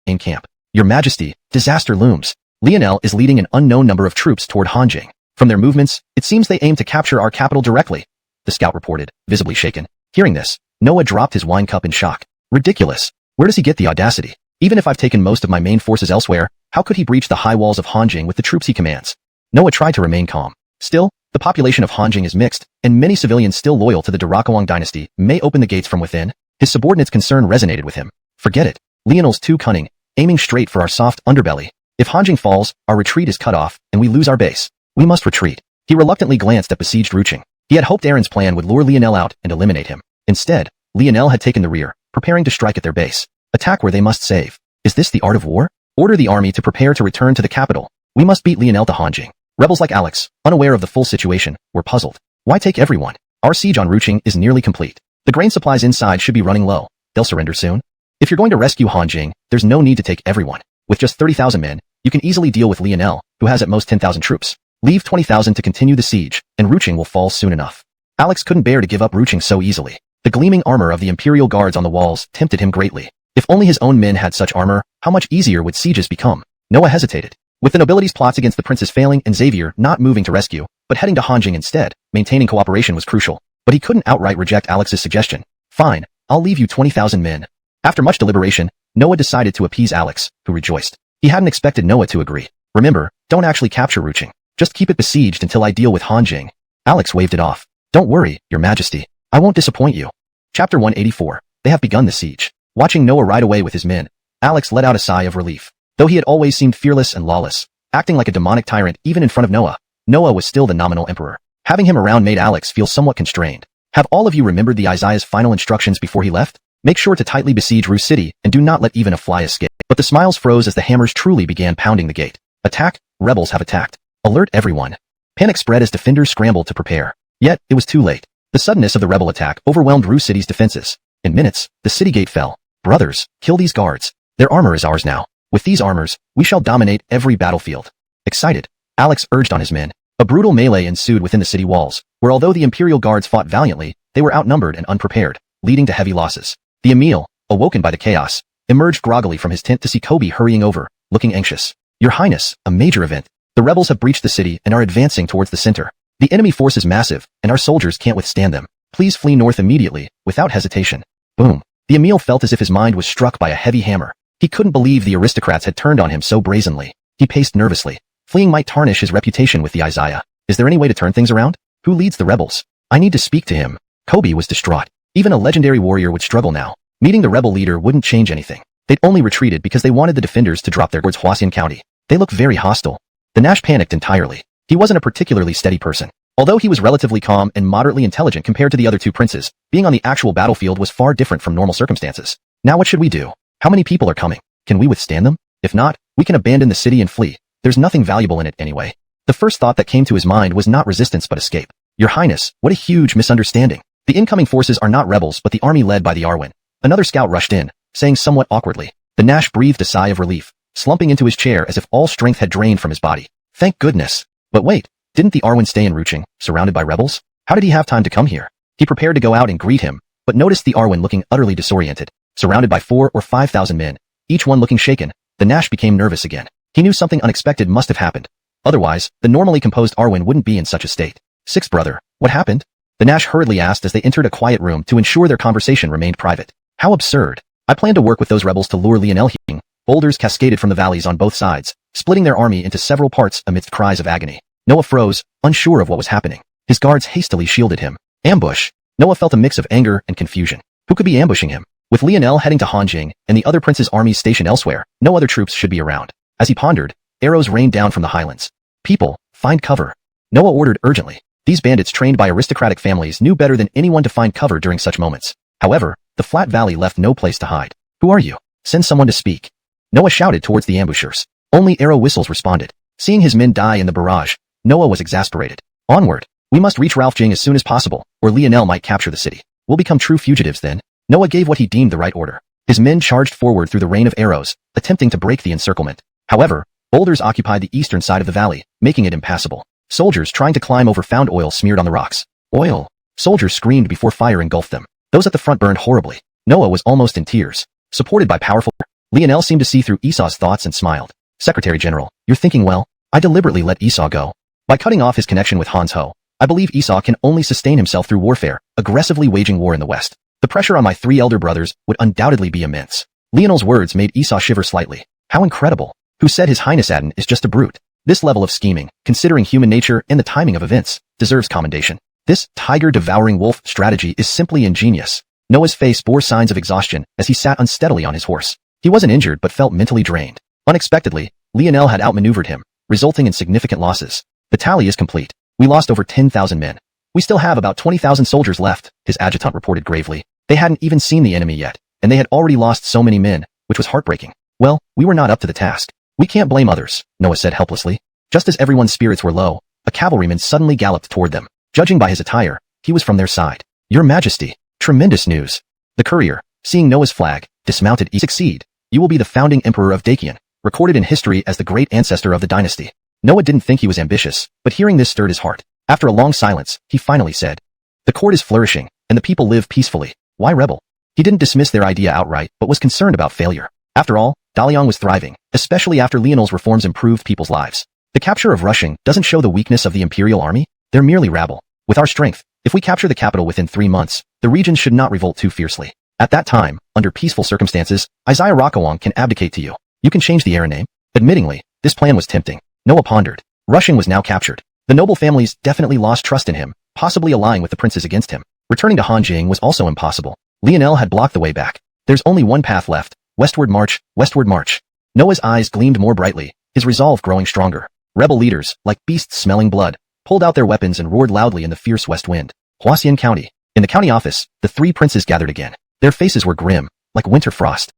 In camp. Your Majesty, disaster looms. Lionel is leading an unknown number of troops toward Hanzhou. From their movements, it seems they aim to capture our capital directly, the scout reported, visibly shaken. Hearing this, Noah dropped his wine cup in shock. Ridiculous. Where does he get the audacity? Even if I've taken most of my main forces elsewhere, how could he breach the high walls of Hanzhou with the troops he commands? Noah tried to remain calm. Still, the population of Hanzhou is mixed, and many civilians still loyal to the Great Liang Dynasty may open the gates from within. His subordinate's concern resonated with him. Forget it. Lionel's too cunning, aiming straight for our soft underbelly. If Hanzhou falls, our retreat is cut off, and we lose our base. We must retreat. He reluctantly glanced at besieged Ruching. He had hoped Aaron's plan would lure Lionel out and eliminate him. Instead, Lionel had taken the rear, preparing to strike at their base. Attack where they must save. Is this the art of war? Order the army to prepare to return to the capital. We must beat Lionel to Hanzhou. Rebels like Alex, unaware of the full situation, were puzzled. Why take everyone? Our siege on Ruching is nearly complete. The grain supplies inside should be running low. They'll surrender soon. If you're going to rescue Hanzhou, there's no need to take everyone. With just 30,000 men, You can easily deal with Lionel, who has at most 10,000 troops. Leave 20,000 to continue the siege, and Ruching will fall soon enough. Alex couldn't bear to give up Ruching so easily. The gleaming armor of the Imperial guards on the walls tempted him greatly. If only his own men had such armor, how much easier would sieges become? Noah hesitated. With the nobility's plots against the princes failing and Xavier not moving to rescue, but heading to Hanjing instead, maintaining cooperation was crucial. But he couldn't outright reject Alex's suggestion. Fine, I'll leave you 20,000 men. After much deliberation, Noah decided to appease Alex, who rejoiced. He hadn't expected Noah to agree. Remember, don't actually capture Ruching. Just keep it besieged until I deal with Hanjing. Alex waved it off. Don't worry, your majesty. I won't disappoint you. Chapter 184. They have begun the siege. Watching Noah ride away with his men, Alex let out a sigh of relief. Though he had always seemed fearless and lawless, acting like a demonic tyrant even in front of Noah, Noah was still the nominal emperor. Having him around made Alex feel somewhat constrained. Have all of you remembered the Isaiah's final instructions before he left? Make sure to tightly besiege Ru City and do not let even a fly escape. But the smiles froze as the hammers truly began pounding the gate. Attack, rebels have attacked. Alert everyone. Panic spread as defenders scrambled to prepare. Yet, it was too late. The suddenness of the rebel attack overwhelmed Ru City's defenses. In minutes, the city gate fell. Brothers, kill these guards. Their armor is ours now. With these armors, we shall dominate every battlefield. Excited, Alex urged on his men. A brutal melee ensued within the city walls, where although the Imperial guards fought valiantly, they were outnumbered and unprepared, leading to heavy losses. The Emil, awoken by the chaos, emerged groggily from his tent to see Kobe hurrying over, looking anxious. Your Highness, a major event. The rebels have breached the city and are advancing towards the center. The enemy force is massive, and our soldiers can't withstand them. Please flee north immediately, without hesitation. Boom. The Emil felt as if his mind was struck by a heavy hammer. He couldn't believe the aristocrats had turned on him so brazenly. He paced nervously. Fleeing might tarnish his reputation with the Isaiah. Is there any way to turn things around? Who leads the rebels? I need to speak to him. Kobe was distraught. Even a legendary warrior would struggle now. Meeting the rebel leader wouldn't change anything. They'd only retreated because they wanted the defenders to drop their guards Xuanhuan County. They look very hostile. The Nash panicked entirely. He wasn't a particularly steady person. Although he was relatively calm and moderately intelligent compared to the other two princes, being on the actual battlefield was far different from normal circumstances. Now what should we do? How many people are coming? Can we withstand them? If not, we can abandon the city and flee. There's nothing valuable in it anyway. The first thought that came to his mind was not resistance but escape. Your Highness, what a huge misunderstanding. The incoming forces are not rebels but the army led by the Arwen. Another scout rushed in, saying somewhat awkwardly. The Nash breathed a sigh of relief, slumping into his chair as if all strength had drained from his body. Thank goodness. But wait, didn't the Arwen stay in Ruching, surrounded by rebels? How did he have time to come here? He prepared to go out and greet him, but noticed the Arwen looking utterly disoriented, surrounded by 4,000 or 5,000 men, each one looking shaken. The Nash became nervous again. He knew something unexpected must have happened. Otherwise, the normally composed Arwen wouldn't be in such a state. Sixth brother, what happened? The Nash hurriedly asked as they entered a quiet room to ensure their conversation remained private. How absurd. I plan to work with those rebels to lure Lionel here. Boulders cascaded from the valleys on both sides, splitting their army into several parts amidst cries of agony. Noah froze, unsure of what was happening. His guards hastily shielded him. Ambush. Noah felt a mix of anger and confusion. Who could be ambushing him? With Lionel heading to Hanjing and the other prince's armies stationed elsewhere, no other troops should be around. As he pondered, arrows rained down from the highlands. People, find cover. Noah ordered urgently. These bandits trained by aristocratic families knew better than anyone to find cover during such moments. However, the flat valley left no place to hide. Who are you? Send someone to speak. Noah shouted towards the ambushers. Only arrow whistles responded. Seeing his men die in the barrage, Noah was exasperated. Onward. We must reach Ralphjing as soon as possible, or Lionel might capture the city. We'll become true fugitives then. Noah gave what he deemed the right order. His men charged forward through the rain of arrows, attempting to break the encirclement. However, boulders occupied the eastern side of the valley, making it impassable. Soldiers trying to climb over found oil smeared on the rocks. Oil. Soldiers screamed before fire engulfed them. Those at the front burned horribly. Noah was almost in tears. Supported by powerful... Lionel seemed to see through Esau's thoughts and smiled. Secretary General, you're thinking well. I deliberately let Esau go. By cutting off his connection with Hans Ho, I believe Esau can only sustain himself through warfare, aggressively waging war in the West. The pressure on my 3 elder brothers would undoubtedly be immense. Lionel's words made Esau shiver slightly. How incredible. Who said His Highness Adon is just a brute? This level of scheming, considering human nature and the timing of events, deserves commendation. This tiger-devouring wolf strategy is simply ingenious. Noah's face bore signs of exhaustion as he sat unsteadily on his horse. He wasn't injured but felt mentally drained. Unexpectedly, Lionel had outmaneuvered him, resulting in significant losses. The tally is complete. We lost over 10,000 men. We still have about 20,000 soldiers left, his adjutant reported gravely. They hadn't even seen the enemy yet, and they had already lost so many men, which was heartbreaking. Well, we were not up to the task. We can't blame others, Noah said helplessly. Just as everyone's spirits were low, a cavalryman suddenly galloped toward them. Judging by his attire, he was from their side. Your Majesty, tremendous news. The courier, seeing Noah's flag, dismounted. Succeed. You will be the founding emperor of Dacian. recorded in history as the great ancestor of the dynasty. Noah didn't think he was ambitious, but hearing this stirred his heart. After a long silence, he finally said, "The court is flourishing, and the people live peacefully. Why rebel?" He didn't dismiss their idea outright, but was concerned about failure. After all, Daliang was thriving, especially after Lianel's reforms improved people's lives. The capture of Rushing doesn't show the weakness of the imperial army. They're merely rabble. With our strength, if we capture the capital within 3 months, the region should not revolt too fiercely. At that time, under peaceful circumstances, Isaiah Rakawang can abdicate to you. You can change the heir name. Admittingly, this plan was tempting. Noah pondered. Rushing was now captured. The noble families definitely lost trust in him, possibly allying with the princes against him. Returning to Hanjing was also impossible. Lianel had blocked the way back. There's only one path left. Westward march, westward march. Noah's eyes gleamed more brightly, his resolve growing stronger. Rebel leaders, like beasts smelling blood, pulled out their weapons and roared loudly in the fierce west wind. Xiuxian County. In the county office, the 3 princes gathered again. Their faces were grim, like winter frost.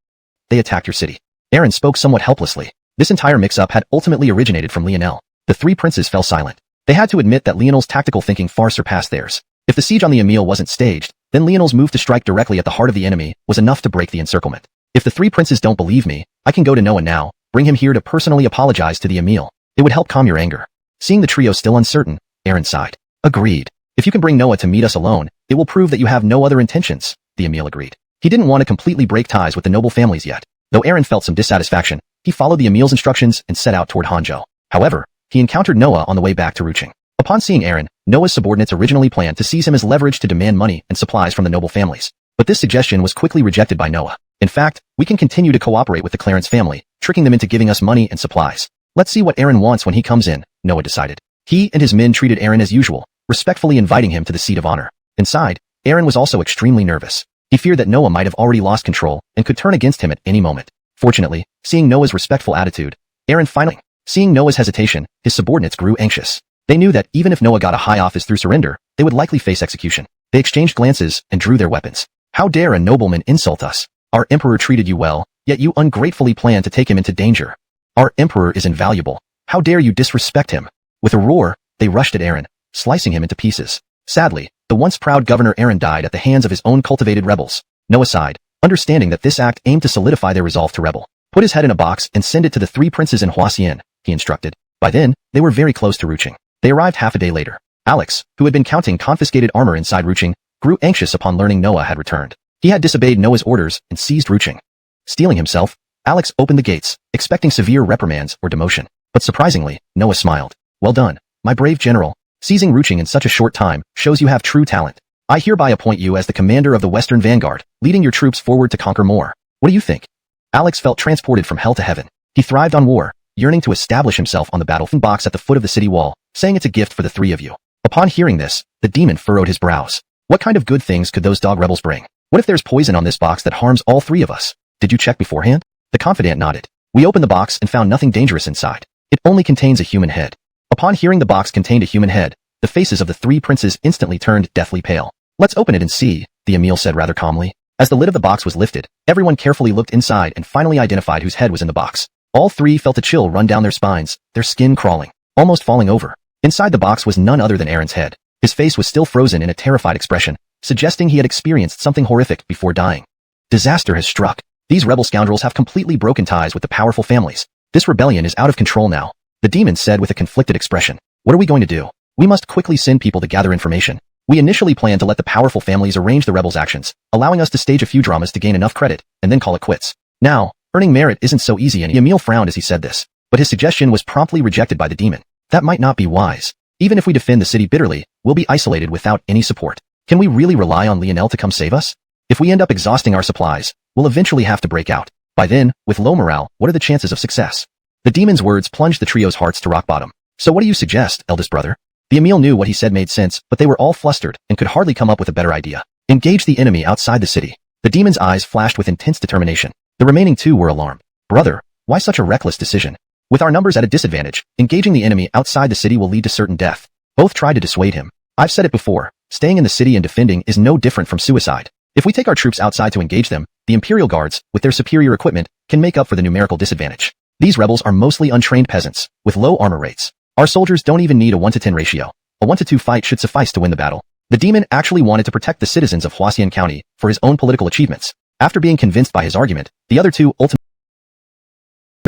They attacked your city. Aaron spoke somewhat helplessly. This entire mix-up had ultimately originated from Lianel. The 3 princes fell silent. They had to admit that Lianel's tactical thinking far surpassed theirs. If the siege on the Emil wasn't staged, then Lianel's move to strike directly at the heart of the enemy was enough to break the encirclement. If the 3 princes don't believe me, I can go to Noah now, bring him here to personally apologize to the Emil. It would help calm your anger. Seeing the trio still uncertain, Aaron sighed. Agreed. If you can bring Noah to meet us alone, it will prove that you have no other intentions, the Emil agreed. He didn't want to completely break ties with the noble families yet. Though Aaron felt some dissatisfaction, he followed the Emil's instructions and set out toward Hangzhou. However, he encountered Noah on the way back to Ruching. Upon seeing Aaron, Noah's subordinates originally planned to seize him as leverage to demand money and supplies from the noble families. But this suggestion was quickly rejected by Noah. In fact, we can continue to cooperate with the Clarence family, tricking them into giving us money and supplies. Let's see what Aaron wants when he comes in, Noah decided. He and his men treated Aaron as usual, respectfully inviting him to the seat of honor. Inside, Aaron was also extremely nervous. He feared that Noah might have already lost control and could turn against him at any moment. Fortunately, seeing Noah's respectful attitude, Seeing Noah's hesitation, his subordinates grew anxious. They knew that even if Noah got a high office through surrender, they would likely face execution. They exchanged glances and drew their weapons. How dare a nobleman insult us? Our emperor treated you well, yet you ungratefully plan to take him into danger. Our emperor is invaluable. How dare you disrespect him? With a roar, they rushed at Aaron, slicing him into pieces. Sadly, the once proud governor Aaron died at the hands of his own cultivated rebels. Noah sighed, understanding that this act aimed to solidify their resolve to rebel. Put his head in a box and send it to the 3 princes in Xiuxian, he instructed. By then, they were very close to Ruching. They arrived half a day later. Alex, who had been counting confiscated armor inside Ruching, grew anxious upon learning Noah had returned. He had disobeyed Noah's orders and seized Ruching. Stealing himself, Alex opened the gates, expecting severe reprimands or demotion. But surprisingly, Noah smiled. Well done, my brave general. Seizing Ruching in such a short time shows you have true talent. I hereby appoint you as the commander of the Western Vanguard, leading your troops forward to conquer more. What do you think? Alex felt transported from hell to heaven. He thrived on war, yearning to establish himself on the battlefield box at the foot of the city wall, saying it's a gift for the 3 of you. Upon hearing this, the demon furrowed his brows. What kind of good things could those dog rebels bring? What if there's poison on this box that harms all 3 of us? Did you check beforehand? The confidant nodded. We opened the box and found nothing dangerous inside. It only contains a human head. Upon hearing the box contained a human head, the faces of the 3 princes instantly turned deathly pale. Let's open it and see, the Emil said rather calmly. As the lid of the box was lifted, everyone carefully looked inside and finally identified whose head was in the box. All 3 felt a chill run down their spines, their skin crawling, almost falling over. Inside the box was none other than Aaron's head. His face was still frozen in a terrified expression, suggesting he had experienced something horrific before dying. Disaster has struck. These rebel scoundrels have completely broken ties with the powerful families. This rebellion is out of control now, the demon said with a conflicted expression. What are we going to do? We must quickly send people to gather information. We initially planned to let the powerful families arrange the rebels' actions, allowing us to stage a few dramas to gain enough credit, and then call it quits. Now, earning merit isn't so easy, and Emil frowned as he said this. But his suggestion was promptly rejected by the demon. That might not be wise. Even if we defend the city bitterly, we'll be isolated without any support. Can we really rely on Lianel to come save us? If we end up exhausting our supplies, we'll eventually have to break out. By then, with low morale, what are the chances of success? The demon's words plunged the trio's hearts to rock bottom. So what do you suggest, eldest brother? The Emil knew what he said made sense, but they were all flustered and could hardly come up with a better idea. Engage the enemy outside the city. The demon's eyes flashed with intense determination. The remaining 2 were alarmed. Brother, why such a reckless decision? With our numbers at a disadvantage, engaging the enemy outside the city will lead to certain death. Both tried to dissuade him. I've said it before, staying in the city and defending is no different from suicide. If we take our troops outside to engage them, the Imperial Guards, with their superior equipment, can make up for the numerical disadvantage. These rebels are mostly untrained peasants, with low armor rates. Our soldiers don't even need a 1-to-10 ratio. A 1-to-2 fight should suffice to win the battle. The demon actually wanted to protect the citizens of Xiuxian County for his own political achievements. After being convinced by his argument, the other 2 ultimately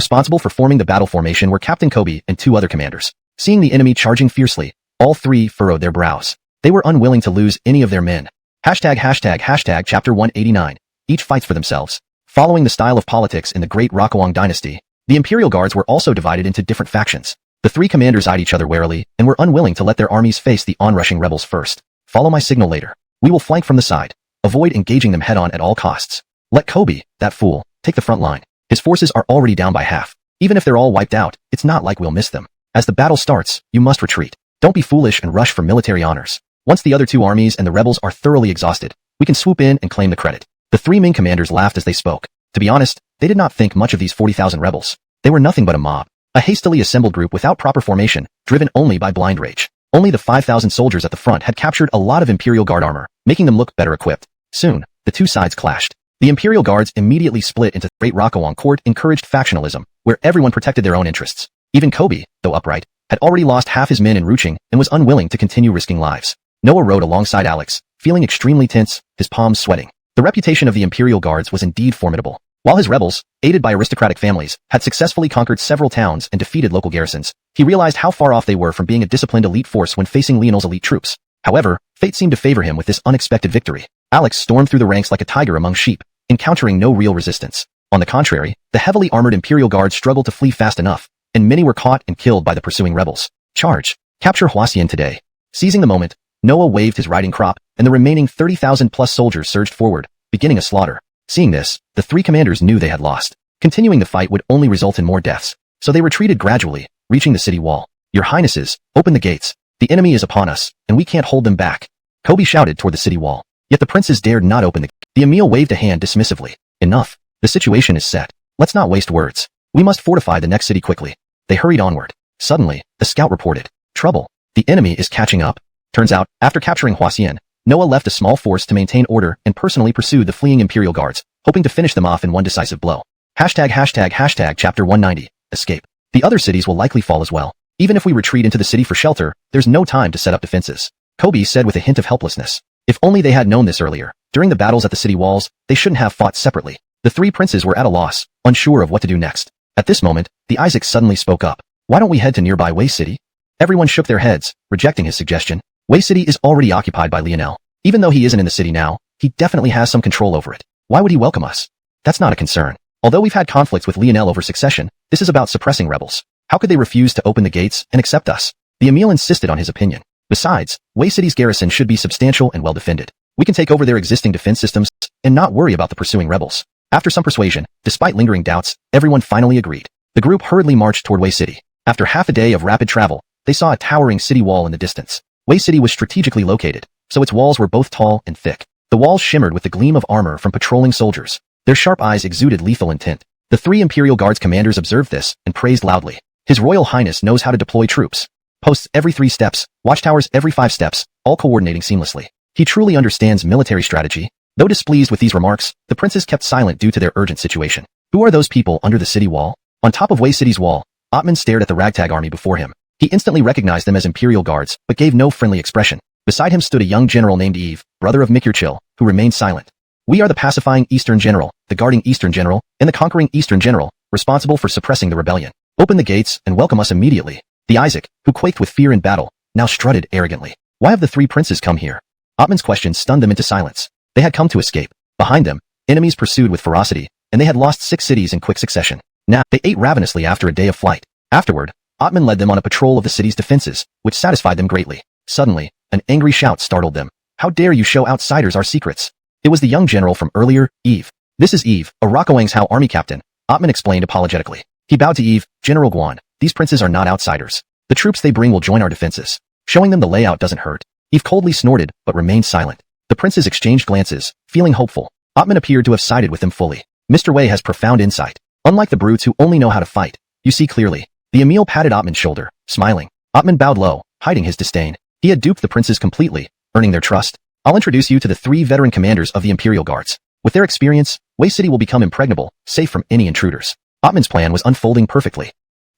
Responsible for forming the battle formation were Captain Kobe and 2 other commanders. Seeing the enemy charging fiercely, all 3 furrowed their brows. They were unwilling to lose any of their men. Chapter 189. Each fights for themselves. Following the style of politics in the Great Liang Dynasty, the Imperial Guards were also divided into different factions. The 3 commanders eyed each other warily and were unwilling to let their armies face the onrushing rebels first. Follow my signal later. We will flank from the side. Avoid engaging them head-on at all costs. Let Kobe, that fool, take the front line. His forces are already down by half. Even if they're all wiped out, it's not like we'll miss them. As the battle starts, you must retreat. Don't be foolish and rush for military honors. Once the other 2 armies and the rebels are thoroughly exhausted, we can swoop in and claim the credit. The 3 main commanders laughed as they spoke. To be honest, they did not think much of these 40,000 rebels. They were nothing but a mob. A hastily assembled group without proper formation, driven only by blind rage. Only the 5,000 soldiers at the front had captured a lot of Imperial Guard armor, making them look better equipped. Soon, the 2 sides clashed. The Imperial Guards immediately split into Great Liang Court encouraged factionalism, where everyone protected their own interests. Even Kobe, though upright, had already lost half his men in Ruching and was unwilling to continue risking lives. Noah rode alongside Alex, feeling extremely tense, his palms sweating. The reputation of the Imperial Guards was indeed formidable. While his rebels, aided by aristocratic families, had successfully conquered several towns and defeated local garrisons, he realized how far off they were from being a disciplined elite force when facing Lionel's elite troops. However, fate seemed to favor him with this unexpected victory. Alex stormed through the ranks like a tiger among sheep, encountering no real resistance. On the contrary, the heavily armored Imperial Guards struggled to flee fast enough, and many were caught and killed by the pursuing rebels. Charge! Capture xiuxian today. Seizing the moment, Noah waved his riding crop, and the remaining 30,000 plus soldiers surged forward, beginning a slaughter. Seeing this, the 3 commanders knew they had lost. Continuing the fight would only result in more deaths, so they retreated gradually, reaching the city wall. Your Highnesses, open the gates. The enemy is upon us, and we can't hold them back. Kobe shouted toward the city wall. Yet the princes dared not open the gate. The Emil waved a hand dismissively. Enough. The situation is set. Let's not waste words. We must fortify the next city quickly. They hurried onward. Suddenly, the scout reported. Trouble. The enemy is catching up. Turns out, after capturing xiuxian, Noah left a small force to maintain order and personally pursued the fleeing Imperial Guards, hoping to finish them off in one decisive blow. Chapter 190. Escape. The other cities will likely fall as well. Even if we retreat into the city for shelter, there's no time to set up defenses. Kobe said with a hint of helplessness. If only they had known this earlier. During the battles at the city walls, they shouldn't have fought separately. The 3 princes were at a loss, unsure of what to do next. At this moment, the Isaac suddenly spoke up. Why don't we head to nearby Wei City? Everyone shook their heads, rejecting his suggestion. Wei City is already occupied by Lionel. Even though he isn't in the city now, he definitely has some control over it. Why would he welcome us? That's not a concern. Although we've had conflicts with Lionel over succession, this is about suppressing rebels. How could they refuse to open the gates and accept us? The Emil insisted on his opinion. Besides, Wei City's garrison should be substantial and well defended. We can take over their existing defense systems and not worry about the pursuing rebels. After some persuasion, despite lingering doubts, everyone finally agreed. The group hurriedly marched toward Wei City. After half a day of rapid travel, they saw a towering city wall in the distance. Wei City was strategically located, so its walls were both tall and thick. The walls shimmered with the gleam of armor from patrolling soldiers. Their sharp eyes exuded lethal intent. The 3 Imperial Guards commanders observed this and praised loudly. His Royal Highness knows how to deploy troops. Posts every 3 steps, watchtowers every 5 steps, all coordinating seamlessly. He truly understands military strategy. Though displeased with these remarks, the princes kept silent due to their urgent situation. Who are those people under the city wall? On top of Wei City's wall, Atman stared at the ragtag army before him. He instantly recognized them as Imperial Guards, but gave no friendly expression. Beside him stood a young general named Eve, brother of Mikyurchil, who remained silent. We are the pacifying Eastern General, the guarding Eastern General, and the conquering Eastern General, responsible for suppressing the rebellion. Open the gates and welcome us immediately. The Isaac, who quaked with fear in battle, now strutted arrogantly. Why have the 3 princes come here? Atman's question stunned them into silence. They had come to escape. Behind them, enemies pursued with ferocity, and they had lost 6 cities in quick succession. Now, they ate ravenously after a day of flight. Afterward, Atman led them on a patrol of the city's defenses, which satisfied them greatly. Suddenly, an angry shout startled them. How dare you show outsiders our secrets? It was the young general from earlier, Eve. This is Eve, a Liangzhou army captain, Atman explained apologetically. He bowed to Eve. General Guan, these princes are not outsiders. The troops they bring will join our defenses. Showing them the layout doesn't hurt. Eve coldly snorted, but remained silent. The princes exchanged glances, feeling hopeful. Atman appeared to have sided with them fully. Mr. Wei has profound insight. Unlike the brutes who only know how to fight, you see clearly. The Emil patted Atman's shoulder, smiling. Atman bowed low, hiding his disdain. He had duped the princes completely, earning their trust. I'll introduce you to the 3 veteran commanders of the Imperial Guards. With their experience, Wei City will become impregnable, safe from any intruders. Atman's plan was unfolding perfectly.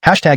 Chapter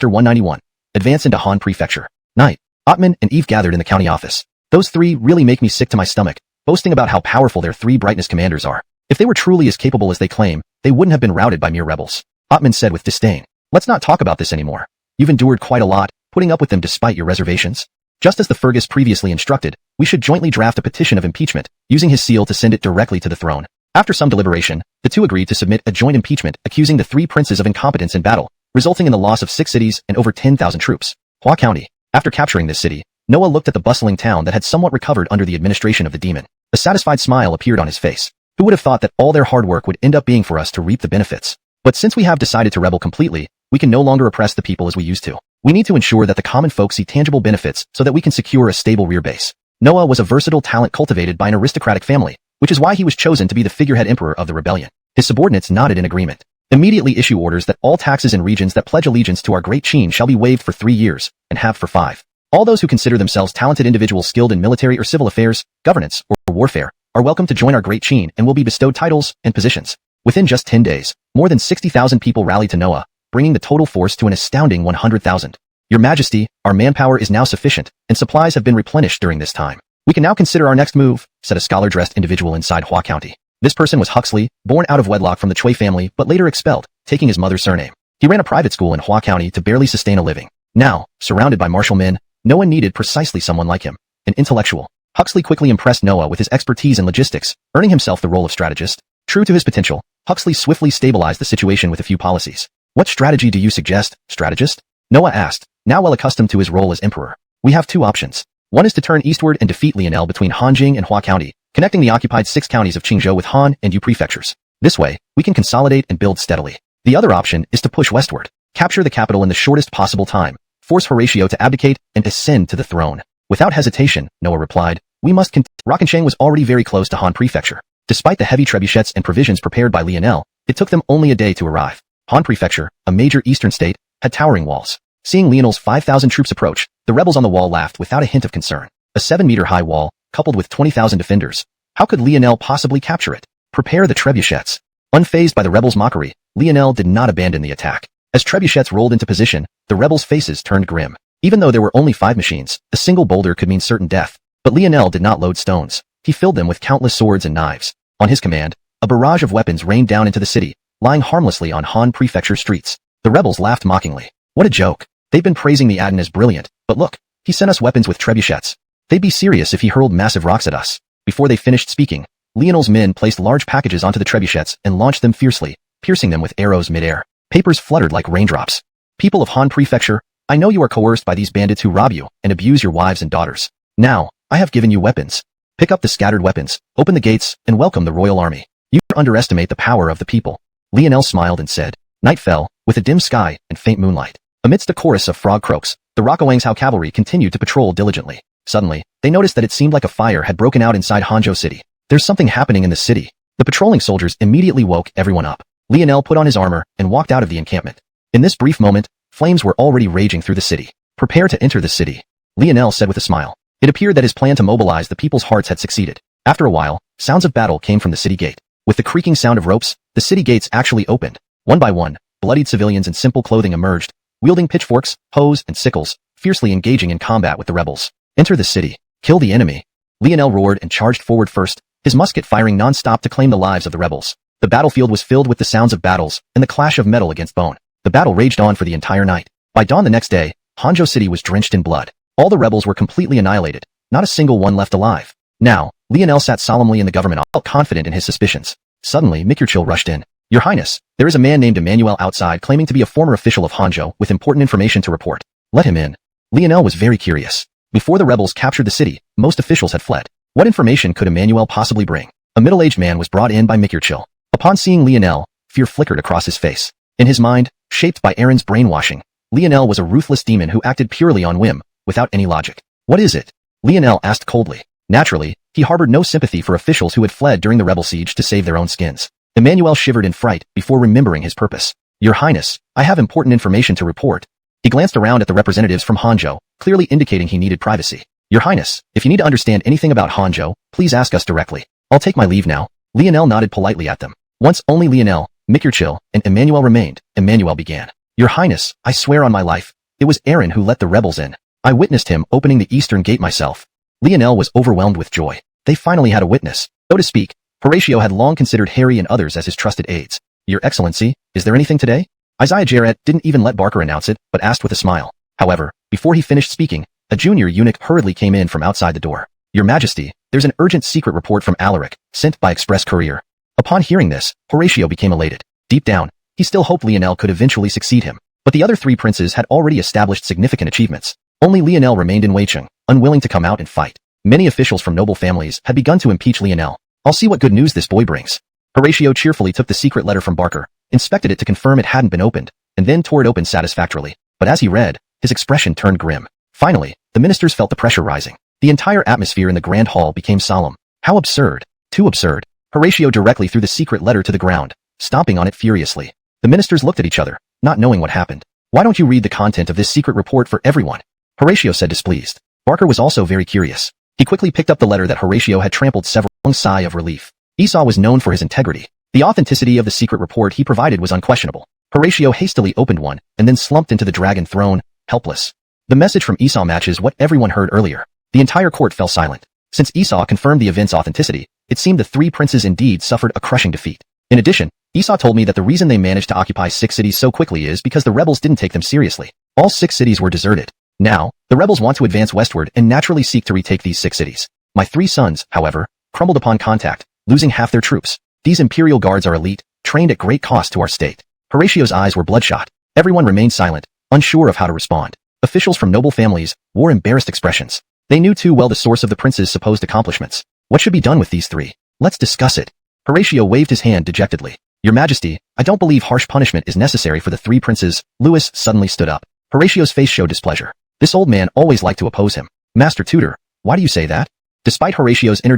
191. Advance into Han Prefecture. Night. Atman and Eve gathered in the county office. Those 3 really make me sick to my stomach, boasting about how powerful their 3 brightness commanders are. If they were truly as capable as they claim, they wouldn't have been routed by mere rebels. Ottman said with disdain. Let's not talk about this anymore. You've endured quite a lot, putting up with them despite your reservations. Just as the Fergus previously instructed, we should jointly draft a petition of impeachment, using his seal to send it directly to the throne. After some deliberation, the two agreed to submit a joint impeachment accusing the three princes of incompetence in battle, resulting in the loss of 6 cities and over 10,000 troops. Hua County. After capturing this city, Noah looked at the bustling town that had somewhat recovered under the administration of the demon. A satisfied smile appeared on his face. Who would have thought that all their hard work would end up being for us to reap the benefits? But since we have decided to rebel completely, we can no longer oppress the people as we used to. We need to ensure that the common folk see tangible benefits so that we can secure a stable rear base. Noah was a versatile talent cultivated by an aristocratic family, which is why he was chosen to be the figurehead emperor of the rebellion. His subordinates nodded in agreement. Immediately issue orders that all taxes in regions that pledge allegiance to our great Qin shall be waived for 3 years, and halved for 5. All those who consider themselves talented individuals skilled in military or civil affairs, governance, or warfare, are welcome to join our great Qin and will be bestowed titles and positions. Within just 10 days, more than 60,000 people rallied to Noah, bringing the total force to an astounding 100,000. Your Majesty, our manpower is now sufficient, and supplies have been replenished during this time. We can now consider our next move, said a scholar-dressed individual inside Hua County. This person was Huxley, born out of wedlock from the Chui family but later expelled, taking his mother's surname. He ran a private school in Hua County to barely sustain a living. Now, surrounded by martial men, no one needed precisely someone like him, an intellectual. Huxley quickly impressed Noah with his expertise in logistics, earning himself the role of strategist. True to his potential, Huxley swiftly stabilized the situation with a few policies. What strategy do you suggest, strategist? Noah asked, now well accustomed to his role as emperor. We have 2 options. One is to turn eastward and defeat Lianel between Hanjing and Hua County, connecting the occupied 6 counties of Qingzhou with Han and Yu prefectures. This way, we can consolidate and build steadily. The other option is to push westward, capture the capital in the shortest possible time, force Horatio to abdicate and ascend to the throne. Without hesitation, Noah replied, we must Rockenshang was already very close to Han prefecture. Despite the heavy trebuchets and provisions prepared by Lianel, it took them only a day to arrive. Han prefecture, a major eastern state, had towering walls. Seeing Lianel's 5,000 troops approach, the rebels on the wall laughed without a hint of concern. A 7-meter-high wall, coupled with 20,000 defenders. How could Lianel possibly capture it? Prepare the trebuchets. Unfazed by the rebels' mockery, Lianel did not abandon the attack. As trebuchets rolled into position, the rebels' faces turned grim. Even though there were only 5 machines, a single boulder could mean certain death. But Lianel did not load stones. He filled them with countless swords and knives. On his command, a barrage of weapons rained down into the city, lying harmlessly on Han prefecture streets. The rebels laughed mockingly. What a joke. They've been praising the Aden as brilliant, but look, he sent us weapons with trebuchets. They'd be serious if he hurled massive rocks at us. Before they finished speaking, Lianel's men placed large packages onto the trebuchets and launched them fiercely, piercing them with arrows mid-air. Papers fluttered like raindrops. People of Han prefecture, I know you are coerced by these bandits who rob you and abuse your wives and daughters. Now, I have given you weapons. Pick up the scattered weapons, open the gates, and welcome the royal army. You underestimate the power of the people. Lianel smiled and said. Night fell, with a dim sky and faint moonlight. Amidst a chorus of frog croaks, the Liangzhou cavalry continued to patrol diligently. Suddenly, they noticed that it seemed like a fire had broken out inside Hanzhou city. There's something happening in the city. The patrolling soldiers immediately woke everyone up. Lianel put on his armor and walked out of the encampment. In this brief moment, flames were already raging through the city. Prepare to enter the city, Lianel said with a smile. It appeared that his plan to mobilize the people's hearts had succeeded. After a while, sounds of battle came from the city gate. With the creaking sound of ropes, the city gates actually opened. One by one, bloodied civilians in simple clothing emerged, wielding pitchforks, hoes, and sickles, fiercely engaging in combat with the rebels. Enter the city. Kill the enemy. Lianel roared and charged forward first, his musket firing non-stop to claim the lives of the rebels. The battlefield was filled with the sounds of battles and the clash of metal against bone. The battle raged on for the entire night. By dawn the next day, Hanzhou city was drenched in blood. All the rebels were completely annihilated, not a single one left alive. Now, Lianel sat solemnly in the government, all confident in his suspicions. Suddenly, Mikurchil rushed in. Your Highness, there is a man named Emmanuel outside claiming to be a former official of Hanzhou with important information to report. Let him in. Lianel was very curious. Before the rebels captured the city, most officials had fled. What information could Emmanuel possibly bring? A middle-aged man was brought in by Mikurchil. Upon seeing Lianel, fear flickered across his face. In his mind, shaped by Aaron's brainwashing, Lianel was a ruthless demon who acted purely on whim, without any logic. What is it? Lianel asked coldly. Naturally, he harbored no sympathy for officials who had fled during the rebel siege to save their own skins. Emmanuel shivered in fright before remembering his purpose. Your Highness, I have important information to report. He glanced around at the representatives from Hanzhou, clearly indicating he needed privacy. Your Highness, if you need to understand anything about Hanzhou, please ask us directly. I'll take my leave now. Lianel nodded politely at them. Once only Lianel, Mikurchil, and Emmanuel remained, Emmanuel began. Your Highness, I swear on my life, it was Aaron who let the rebels in. I witnessed him opening the eastern gate myself. Lianel was overwhelmed with joy. They finally had a witness. So to speak, Horatio had long considered Harry and others as his trusted aides. Your Excellency, is there anything today? Isaiah Jarrett didn't even let Barker announce it, but asked with a smile. However, before he finished speaking, a junior eunuch hurriedly came in from outside the door. Your Majesty, there's an urgent secret report from Alaric, sent by express courier. Upon hearing this, Horatio became elated. Deep down, he still hoped Lionel could eventually succeed him. But the other three princes had already established significant achievements. Only Lionel remained in Weicheng, unwilling to come out and fight. Many officials from noble families had begun to impeach Lionel. I'll see what good news this boy brings. Horatio cheerfully took the secret letter from Barker, inspected it to confirm it hadn't been opened, and then tore it open satisfactorily. But as he read, his expression turned grim. Finally, the ministers felt the pressure rising. The entire atmosphere in the grand hall became solemn. How absurd. Too absurd. Horatio directly threw the secret letter to the ground, stomping on it furiously. The ministers looked at each other, not knowing what happened. Why don't you read the content of this secret report for everyone? Horatio said displeased. Barker was also very curious. He quickly picked up the letter that Horatio had trampled several. Long sigh of relief. Esau was known for his integrity. The authenticity of the secret report he provided was unquestionable. Horatio hastily opened one, and then slumped into the dragon throne, helpless. The message from Esau matches what everyone heard earlier. The entire court fell silent. Since Esau confirmed the event's authenticity, it seemed the three princes indeed suffered a crushing defeat. In addition, Esau told me that the reason they managed to occupy 6 cities so quickly is because the rebels didn't take them seriously. All 6 cities were deserted. Now, the rebels want to advance westward and naturally seek to retake these 6 cities. My 3 sons, however, crumbled upon contact, losing half their troops. These imperial guards are elite, trained at great cost to our state. Horatio's eyes were bloodshot. Everyone remained silent, unsure of how to respond. Officials from noble families wore embarrassed expressions. They knew too well the source of the prince's supposed accomplishments. What should be done with these 3? Let's discuss it. Horatio waved his hand dejectedly. Your Majesty, I don't believe harsh punishment is necessary for the 3 princes. Louis suddenly stood up. Horatio's face showed displeasure. This old man always liked to oppose him. Master Tutor, why do you say that? Despite Horatio's inner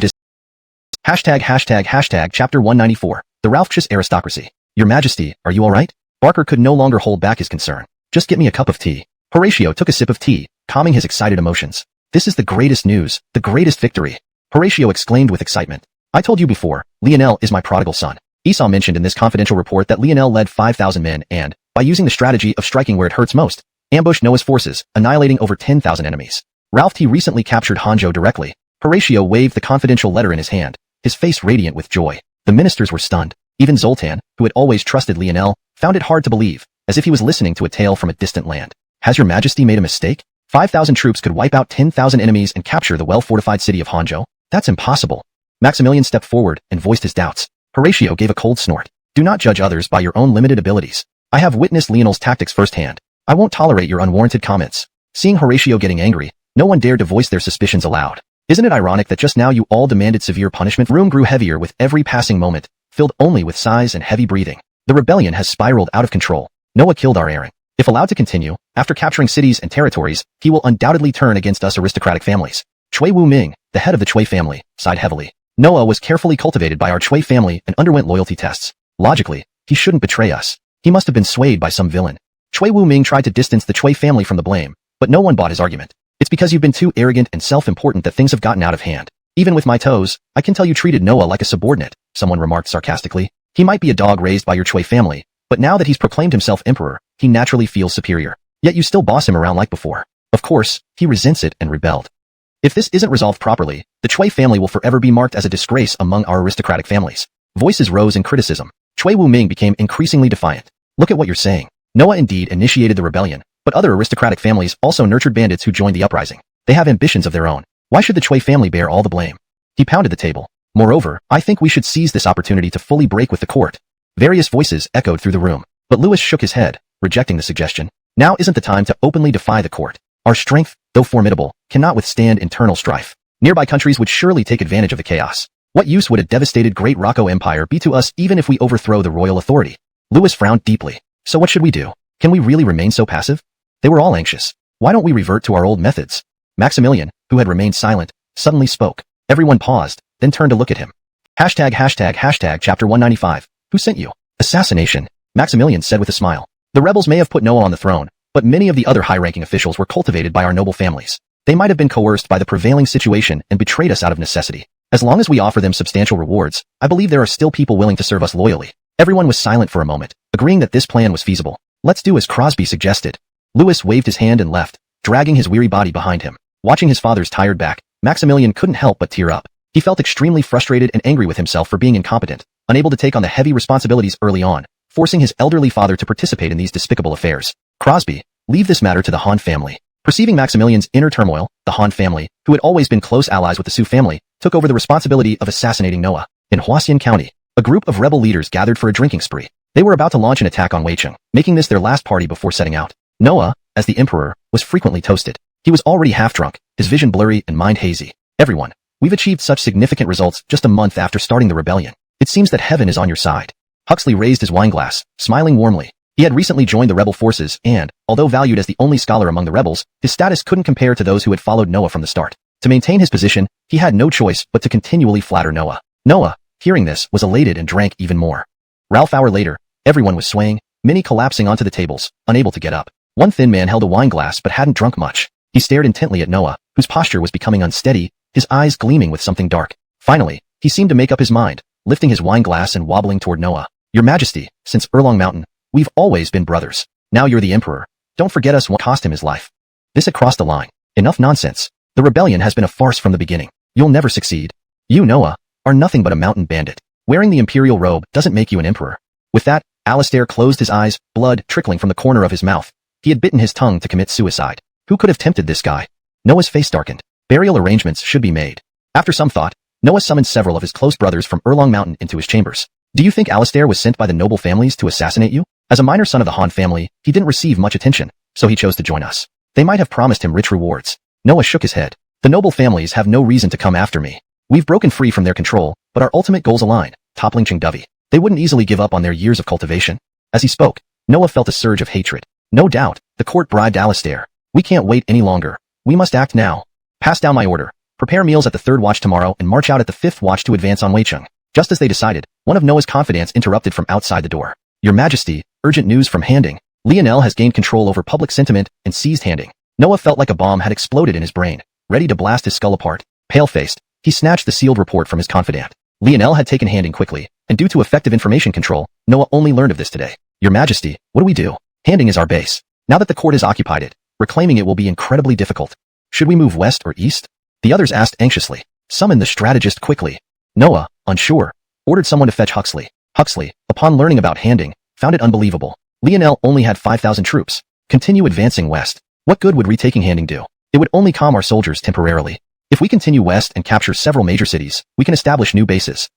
Chapter 194, the Ralphchus aristocracy. Your Majesty, are you alright? Barker could no longer hold back his concern. Just get me a cup of tea. Horatio took a sip of tea, calming his excited emotions. This is the greatest news, the greatest victory. Horatio exclaimed with excitement. I told you before, Lionel is my prodigal son. Esau mentioned in this confidential report that Lionel led 5,000 men and, by using the strategy of striking where it hurts most, ambushed Noah's forces, annihilating over 10,000 enemies. Ralph T recently captured Hangzhou directly. Horatio waved the confidential letter in his hand, his face radiant with joy. The ministers were stunned. Even Zoltan, who had always trusted Lionel, found it hard to believe, as if he was listening to a tale from a distant land. Has your Majesty made a mistake? 5,000 troops could wipe out 10,000 enemies and capture the well-fortified city of Hangzhou? That's impossible. Maximilian stepped forward and voiced his doubts. Horatio gave a cold snort. Do not judge others by your own limited abilities. I have witnessed Lionel's tactics firsthand. I won't tolerate your unwarranted comments. Seeing Horatio getting angry, no one dared to voice their suspicions aloud. Isn't it ironic that just now you all demanded severe punishment? The room grew heavier with every passing moment, filled only with sighs and heavy breathing. The rebellion has spiraled out of control. Noah killed our Aaron. If allowed to continue, after capturing cities and territories, he will undoubtedly turn against us aristocratic families. Chui Wu Ming, the head of the Chui family, sighed heavily. Noah was carefully cultivated by our Chui family and underwent loyalty tests. Logically, he shouldn't betray us. He must have been swayed by some villain. Chui Wu Ming tried to distance the Chui family from the blame, but no one bought his argument. It's because you've been too arrogant and self-important that things have gotten out of hand. Even with my toes, I can tell you treated Noah like a subordinate, someone remarked sarcastically. He might be a dog raised by your Chui family, but now that he's proclaimed himself emperor, he naturally feels superior. Yet you still boss him around like before. Of course, he resents it and rebelled. If this isn't resolved properly, the Chui family will forever be marked as a disgrace among our aristocratic families. Voices rose in criticism. Chui Wu Ming became increasingly defiant. Look at what you're saying. Noah indeed initiated the rebellion, but other aristocratic families also nurtured bandits who joined the uprising. They have ambitions of their own. Why should the Chui family bear all the blame? He pounded the table. Moreover, I think we should seize this opportunity to fully break with the court. Various voices echoed through the room, but Louis shook his head, rejecting the suggestion. Now isn't the time to openly defy the court. Our strength, though formidable, cannot withstand internal strife. Nearby countries would surely take advantage of the chaos. What use would a devastated Great Rocco Empire be to us even if we overthrow the royal authority? Louis frowned deeply. So what should we do? Can we really remain so passive? They were all anxious. Why don't we revert to our old methods? Maximilian, who had remained silent, suddenly spoke. Everyone paused, then turned to look at him. Chapter 195. Who sent you? Assassination, Maximilian said with a smile. The rebels may have put Noah on the throne, but many of the other high-ranking officials were cultivated by our noble families. They might have been coerced by the prevailing situation and betrayed us out of necessity. As long as we offer them substantial rewards, I believe there are still people willing to serve us loyally. Everyone was silent for a moment, agreeing that this plan was feasible. Let's do as Crosby suggested. Louis waved his hand and left, dragging his weary body behind him. Watching his father's tired back, Maximilian couldn't help but tear up. He felt extremely frustrated and angry with himself for being incompetent, unable to take on the heavy responsibilities early on, forcing his elderly father to participate in these despicable affairs. Crosby, leave this matter to the Han family. Perceiving Maximilian's inner turmoil, the Han family, who had always been close allies with the Su family, took over the responsibility of assassinating Noah. In Xiuxian County, a group of rebel leaders gathered for a drinking spree. They were about to launch an attack on Weicheng, making this their last party before setting out. Noah, as the emperor, was frequently toasted. He was already half drunk, his vision blurry and mind hazy. Everyone, we've achieved such significant results just a month after starting the rebellion. It seems that heaven is on your side. Huxley raised his wineglass, smiling warmly. He had recently joined the rebel forces and, although valued as the only scholar among the rebels, his status couldn't compare to those who had followed Noah from the start. To maintain his position, he had no choice but to continually flatter Noah. Noah, hearing this, was elated and drank even more. Ralph hour later, everyone was swaying, many collapsing onto the tables, unable to get up. One thin man held a wineglass but hadn't drunk much. He stared intently at Noah, whose posture was becoming unsteady, his eyes gleaming with something dark. Finally, he seemed to make up his mind, lifting his wineglass and wobbling toward Noah. Your Majesty, since Erlong Mountain, we've always been brothers. Now you're the emperor. Don't forget us what cost him his life. This had crossed the line. Enough nonsense. The rebellion has been a farce from the beginning. You'll never succeed. You, Noah, are nothing but a mountain bandit. Wearing the imperial robe doesn't make you an emperor. With that, Alistair closed his eyes, blood trickling from the corner of his mouth. He had bitten his tongue to commit suicide. Who could have tempted this guy? Noah's face darkened. Burial arrangements should be made. After some thought, Noah summoned several of his close brothers from Erlong Mountain into his chambers. Do you think Alistair was sent by the noble families to assassinate you? As a minor son of the Han family, he didn't receive much attention, so he chose to join us. They might have promised him rich rewards. Noah shook his head. The noble families have no reason to come after me. We've broken free from their control, but our ultimate goals align, toppling Chengduvi. They wouldn't easily give up on their years of cultivation. As he spoke, Noah felt a surge of hatred. No doubt, the court bribed Alistair. We can't wait any longer. We must act now. Pass down my order. Prepare meals at the 3rd watch tomorrow and march out at the 5th watch to advance on Weicheng. Just as they decided, one of Noah's confidants interrupted from outside the door. Your Majesty, urgent news from Handing. Lionel has gained control over public sentiment and seized Handing. Noah felt like a bomb had exploded in his brain, ready to blast his skull apart. Pale-faced, he snatched the sealed report from his confidant. Lionel had taken Handing quickly, and due to effective information control, Noah only learned of this today. Your Majesty, what do we do? Handing is our base. Now that the court has occupied it, reclaiming it will be incredibly difficult. Should we move west or east? The others asked anxiously. Summon the strategist quickly. Noah, unsure, ordered someone to fetch Huxley. Huxley, upon learning about Handing, found it unbelievable. Lionel only had 5,000 troops. Continue advancing west. What good would retaking Handing do? It would only calm our soldiers temporarily. If we continue west and capture several major cities, we can establish new bases.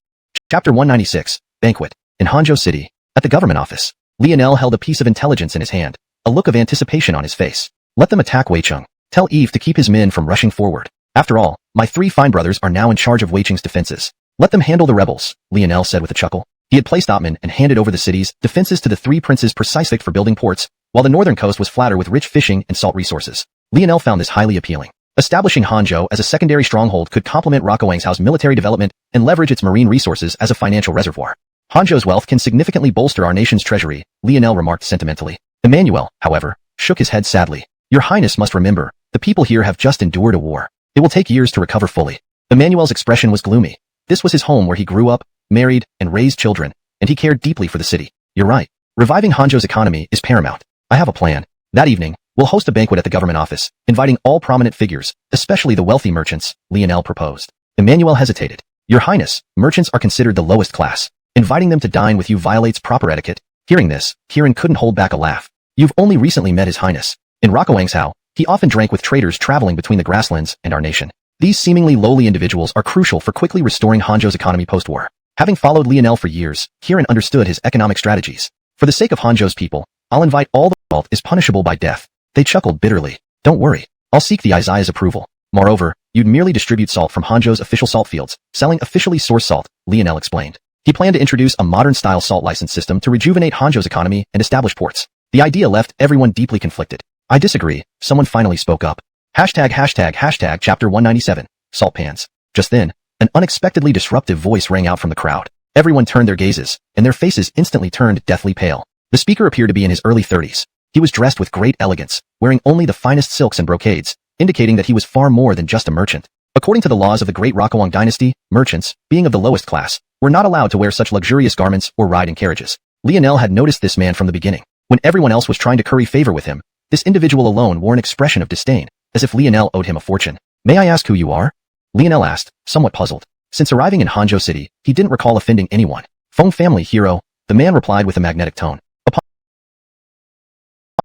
Chapter 196, Banquet. In Hangzhou City, at the government office, Lionel held a piece of intelligence in his hand, a look of anticipation on his face. Let them attack Weicheng. Tell Eve to keep his men from rushing forward. After all, my 3 fine brothers are now in charge of Weicheng's defenses. Let them handle the rebels, Lionel said with a chuckle. He had placed Otman and handed over the city's defenses to the 3 princes precisely for building ports, while the northern coast was flatter with rich fishing and salt resources. Lionel found this highly appealing. Establishing Hangzhou as a secondary stronghold could complement Rokuangzhou's military development and leverage its marine resources as a financial reservoir. Hangzhou's wealth can significantly bolster our nation's treasury, Lionel remarked sentimentally. Emmanuel, however, shook his head sadly. Your Highness must remember, the people here have just endured a war. It will take years to recover fully. Emmanuel's expression was gloomy. This was his home where he grew up, married, and raised children, and he cared deeply for the city. You're right. Reviving Hangzhou's economy is paramount. I have a plan. That evening, we'll host a banquet at the government office, inviting all prominent figures, especially the wealthy merchants, Lionel proposed. Emmanuel hesitated. Your Highness, merchants are considered the lowest class. Inviting them to dine with you violates proper etiquette. Hearing this, Kieran couldn't hold back a laugh. You've only recently met His Highness. In Rokuangzhou, he often drank with traders traveling between the grasslands and our nation. These seemingly lowly individuals are crucial for quickly restoring Hangzhou's economy post-war. Having followed Lionel for years, Kieran understood his economic strategies. For the sake of Hangzhou's people, I'll invite all the fault is punishable by death. They chuckled bitterly. Don't worry. I'll seek the Isaiah's approval. Moreover, you'd merely distribute salt from Hangzhou's official salt fields, selling officially sourced salt, Lionel explained. He planned to introduce a modern-style salt license system to rejuvenate Hangzhou's economy and establish ports. The idea left everyone deeply conflicted. I disagree, someone finally spoke up. Hashtag chapter 197, salt pans. Just then, an unexpectedly disruptive voice rang out from the crowd. Everyone turned their gazes, and their faces instantly turned deathly pale. The speaker appeared to be in his early 30s. He was dressed with great elegance, wearing only the finest silks and brocades, indicating that he was far more than just a merchant. According to the laws of the Great Liang Dynasty, merchants, being of the lowest class, were not allowed to wear such luxurious garments or ride in carriages. Lionel had noticed this man from the beginning. When everyone else was trying to curry favor with him, this individual alone wore an expression of disdain, as if Lionel owed him a fortune. May I ask who you are? Lionel asked, somewhat puzzled. Since arriving in Hangzhou City, he didn't recall offending anyone. Feng family hero, the The man replied with a magnetic tone.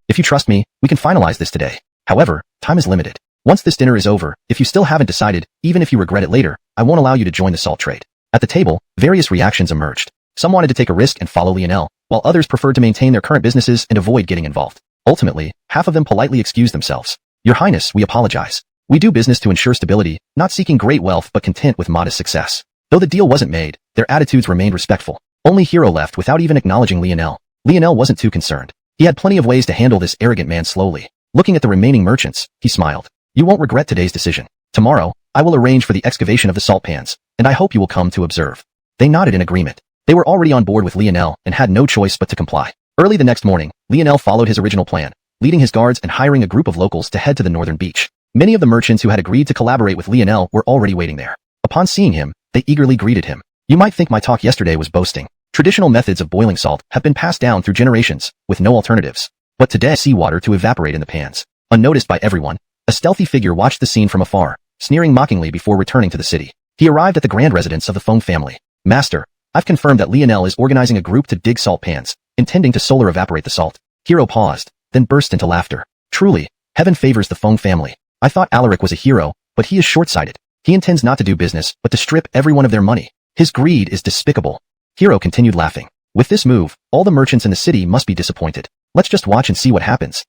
If you trust me, we can finalize this today. However, time is limited. Once this dinner is over, if you still haven't decided, even if you regret it later, I won't allow you to join the salt trade. At the table, various reactions emerged. Some wanted to take a risk and follow Lionel, while others preferred to maintain their current businesses and avoid getting involved. Ultimately, half of them politely excused themselves. Your Highness, we apologize. We do business to ensure stability, not seeking great wealth but content with modest success. Though the deal wasn't made, their attitudes remained respectful. Only Hero left without even acknowledging Lionel. Lionel wasn't too concerned. He had plenty of ways to handle this arrogant man slowly. Looking at the remaining merchants, he smiled. You won't regret today's decision. Tomorrow, I will arrange for the excavation of the salt pans, and I hope you will come to observe. They nodded in agreement. They were already on board with Lionel and had no choice but to comply. Early the next morning, Lionel followed his original plan, leading his guards and hiring a group of locals to head to the northern beach. Many of the merchants who had agreed to collaborate with Lionel were already waiting there. Upon seeing him, they eagerly greeted him. You might think my talk yesterday was boasting. Traditional methods of boiling salt have been passed down through generations, with no alternatives. But today, seawater to evaporate in the pans. Unnoticed by everyone, a stealthy figure watched the scene from afar, sneering mockingly before returning to the city. He arrived at the grand residence of the Feng family. Master, I've confirmed that Lionel is organizing a group to dig salt pans, intending to solar evaporate the salt. Hero paused, then burst into laughter. Truly, heaven favors the Feng family. I thought Alaric was a hero, but he is short-sighted. He intends not to do business, but to strip everyone of their money. His greed is despicable. Hero continued laughing. With this move, all the merchants in the city must be disappointed. Let's just watch and see what happens.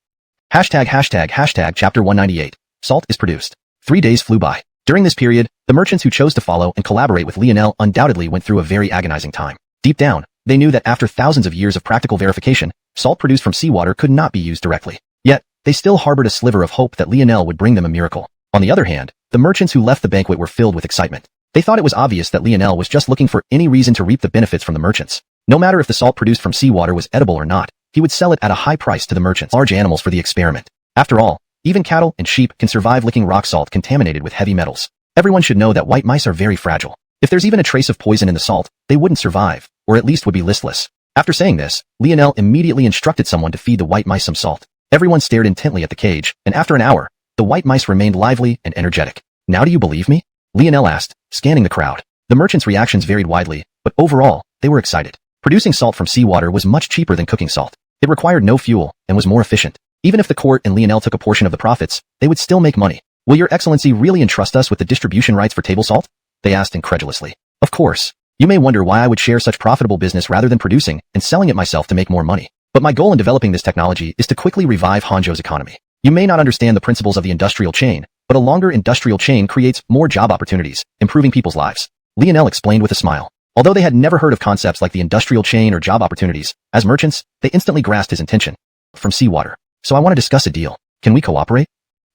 ##### Chapter 198. Salt is produced. 3 days flew by. During this period, the merchants who chose to follow and collaborate with Lionel undoubtedly went through a very agonizing time. Deep down, they knew that after thousands of years of practical verification, salt produced from seawater could not be used directly. Yet, they still harbored a sliver of hope that Lionel would bring them a miracle. On the other hand, the merchants who left the banquet were filled with excitement. They thought it was obvious that Lionel was just looking for any reason to reap the benefits from the merchants. No matter if the salt produced from seawater was edible or not, he would sell it at a high price to the merchants, large animals for the experiment. After all, even cattle and sheep can survive licking rock salt contaminated with heavy metals. Everyone should know that white mice are very fragile. If there's even a trace of poison in the salt, they wouldn't survive, or at least would be listless. After saying this, Lionel immediately instructed someone to feed the white mice some salt. Everyone stared intently at the cage, and after an hour, the white mice remained lively and energetic. Now do you believe me? Lionel asked, scanning the crowd. The merchants' reactions varied widely, but overall, they were excited. Producing salt from seawater was much cheaper than cooking salt. It required no fuel, and was more efficient. Even if the court and Lionel took a portion of the profits, they would still make money. Will your excellency really entrust us with the distribution rights for table salt? They asked incredulously. Of course. You may wonder why I would share such profitable business rather than producing and selling it myself to make more money. But my goal in developing this technology is to quickly revive Hangzhou's economy. You may not understand the principles of the industrial chain, but a longer industrial chain creates more job opportunities, improving people's lives. Lionel explained with a smile. Although they had never heard of concepts like the industrial chain or job opportunities, as merchants, they instantly grasped his intention. From seawater. So I want to discuss a deal. Can we cooperate?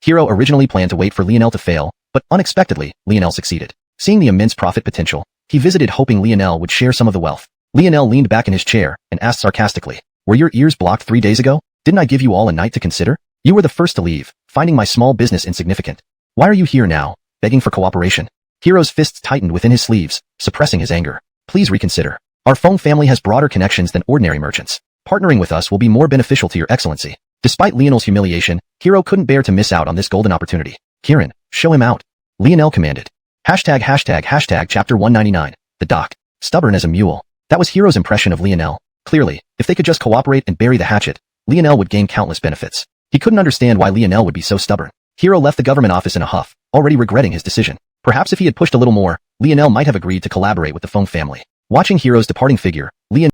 Hero originally planned to wait for Lionel to fail, but unexpectedly, Lionel succeeded. Seeing the immense profit potential, he visited hoping Lionel would share some of the wealth. Lionel leaned back in his chair and asked sarcastically, were your ears blocked 3 days ago? Didn't I give you all a night to consider? You were the first to leave, finding my small business insignificant. Why are you here now, begging for cooperation? Hero's fists tightened within his sleeves, suppressing his anger. Please reconsider. Our Feng family has broader connections than ordinary merchants. Partnering with us will be more beneficial to your excellency. Despite Lionel's humiliation, Hero couldn't bear to miss out on this golden opportunity. Kirin, show him out. Lionel commanded. #### Chapter 199. The dock. Stubborn as a mule. That was Hero's impression of Lionel. Clearly, if they could just cooperate and bury the hatchet, Lionel would gain countless benefits. He couldn't understand why Lionel would be so stubborn. Hero left the government office in a huff, already regretting his decision. Perhaps if he had pushed a little more, Lionel might have agreed to collaborate with the Feng family. Watching Hero's departing figure, Lionel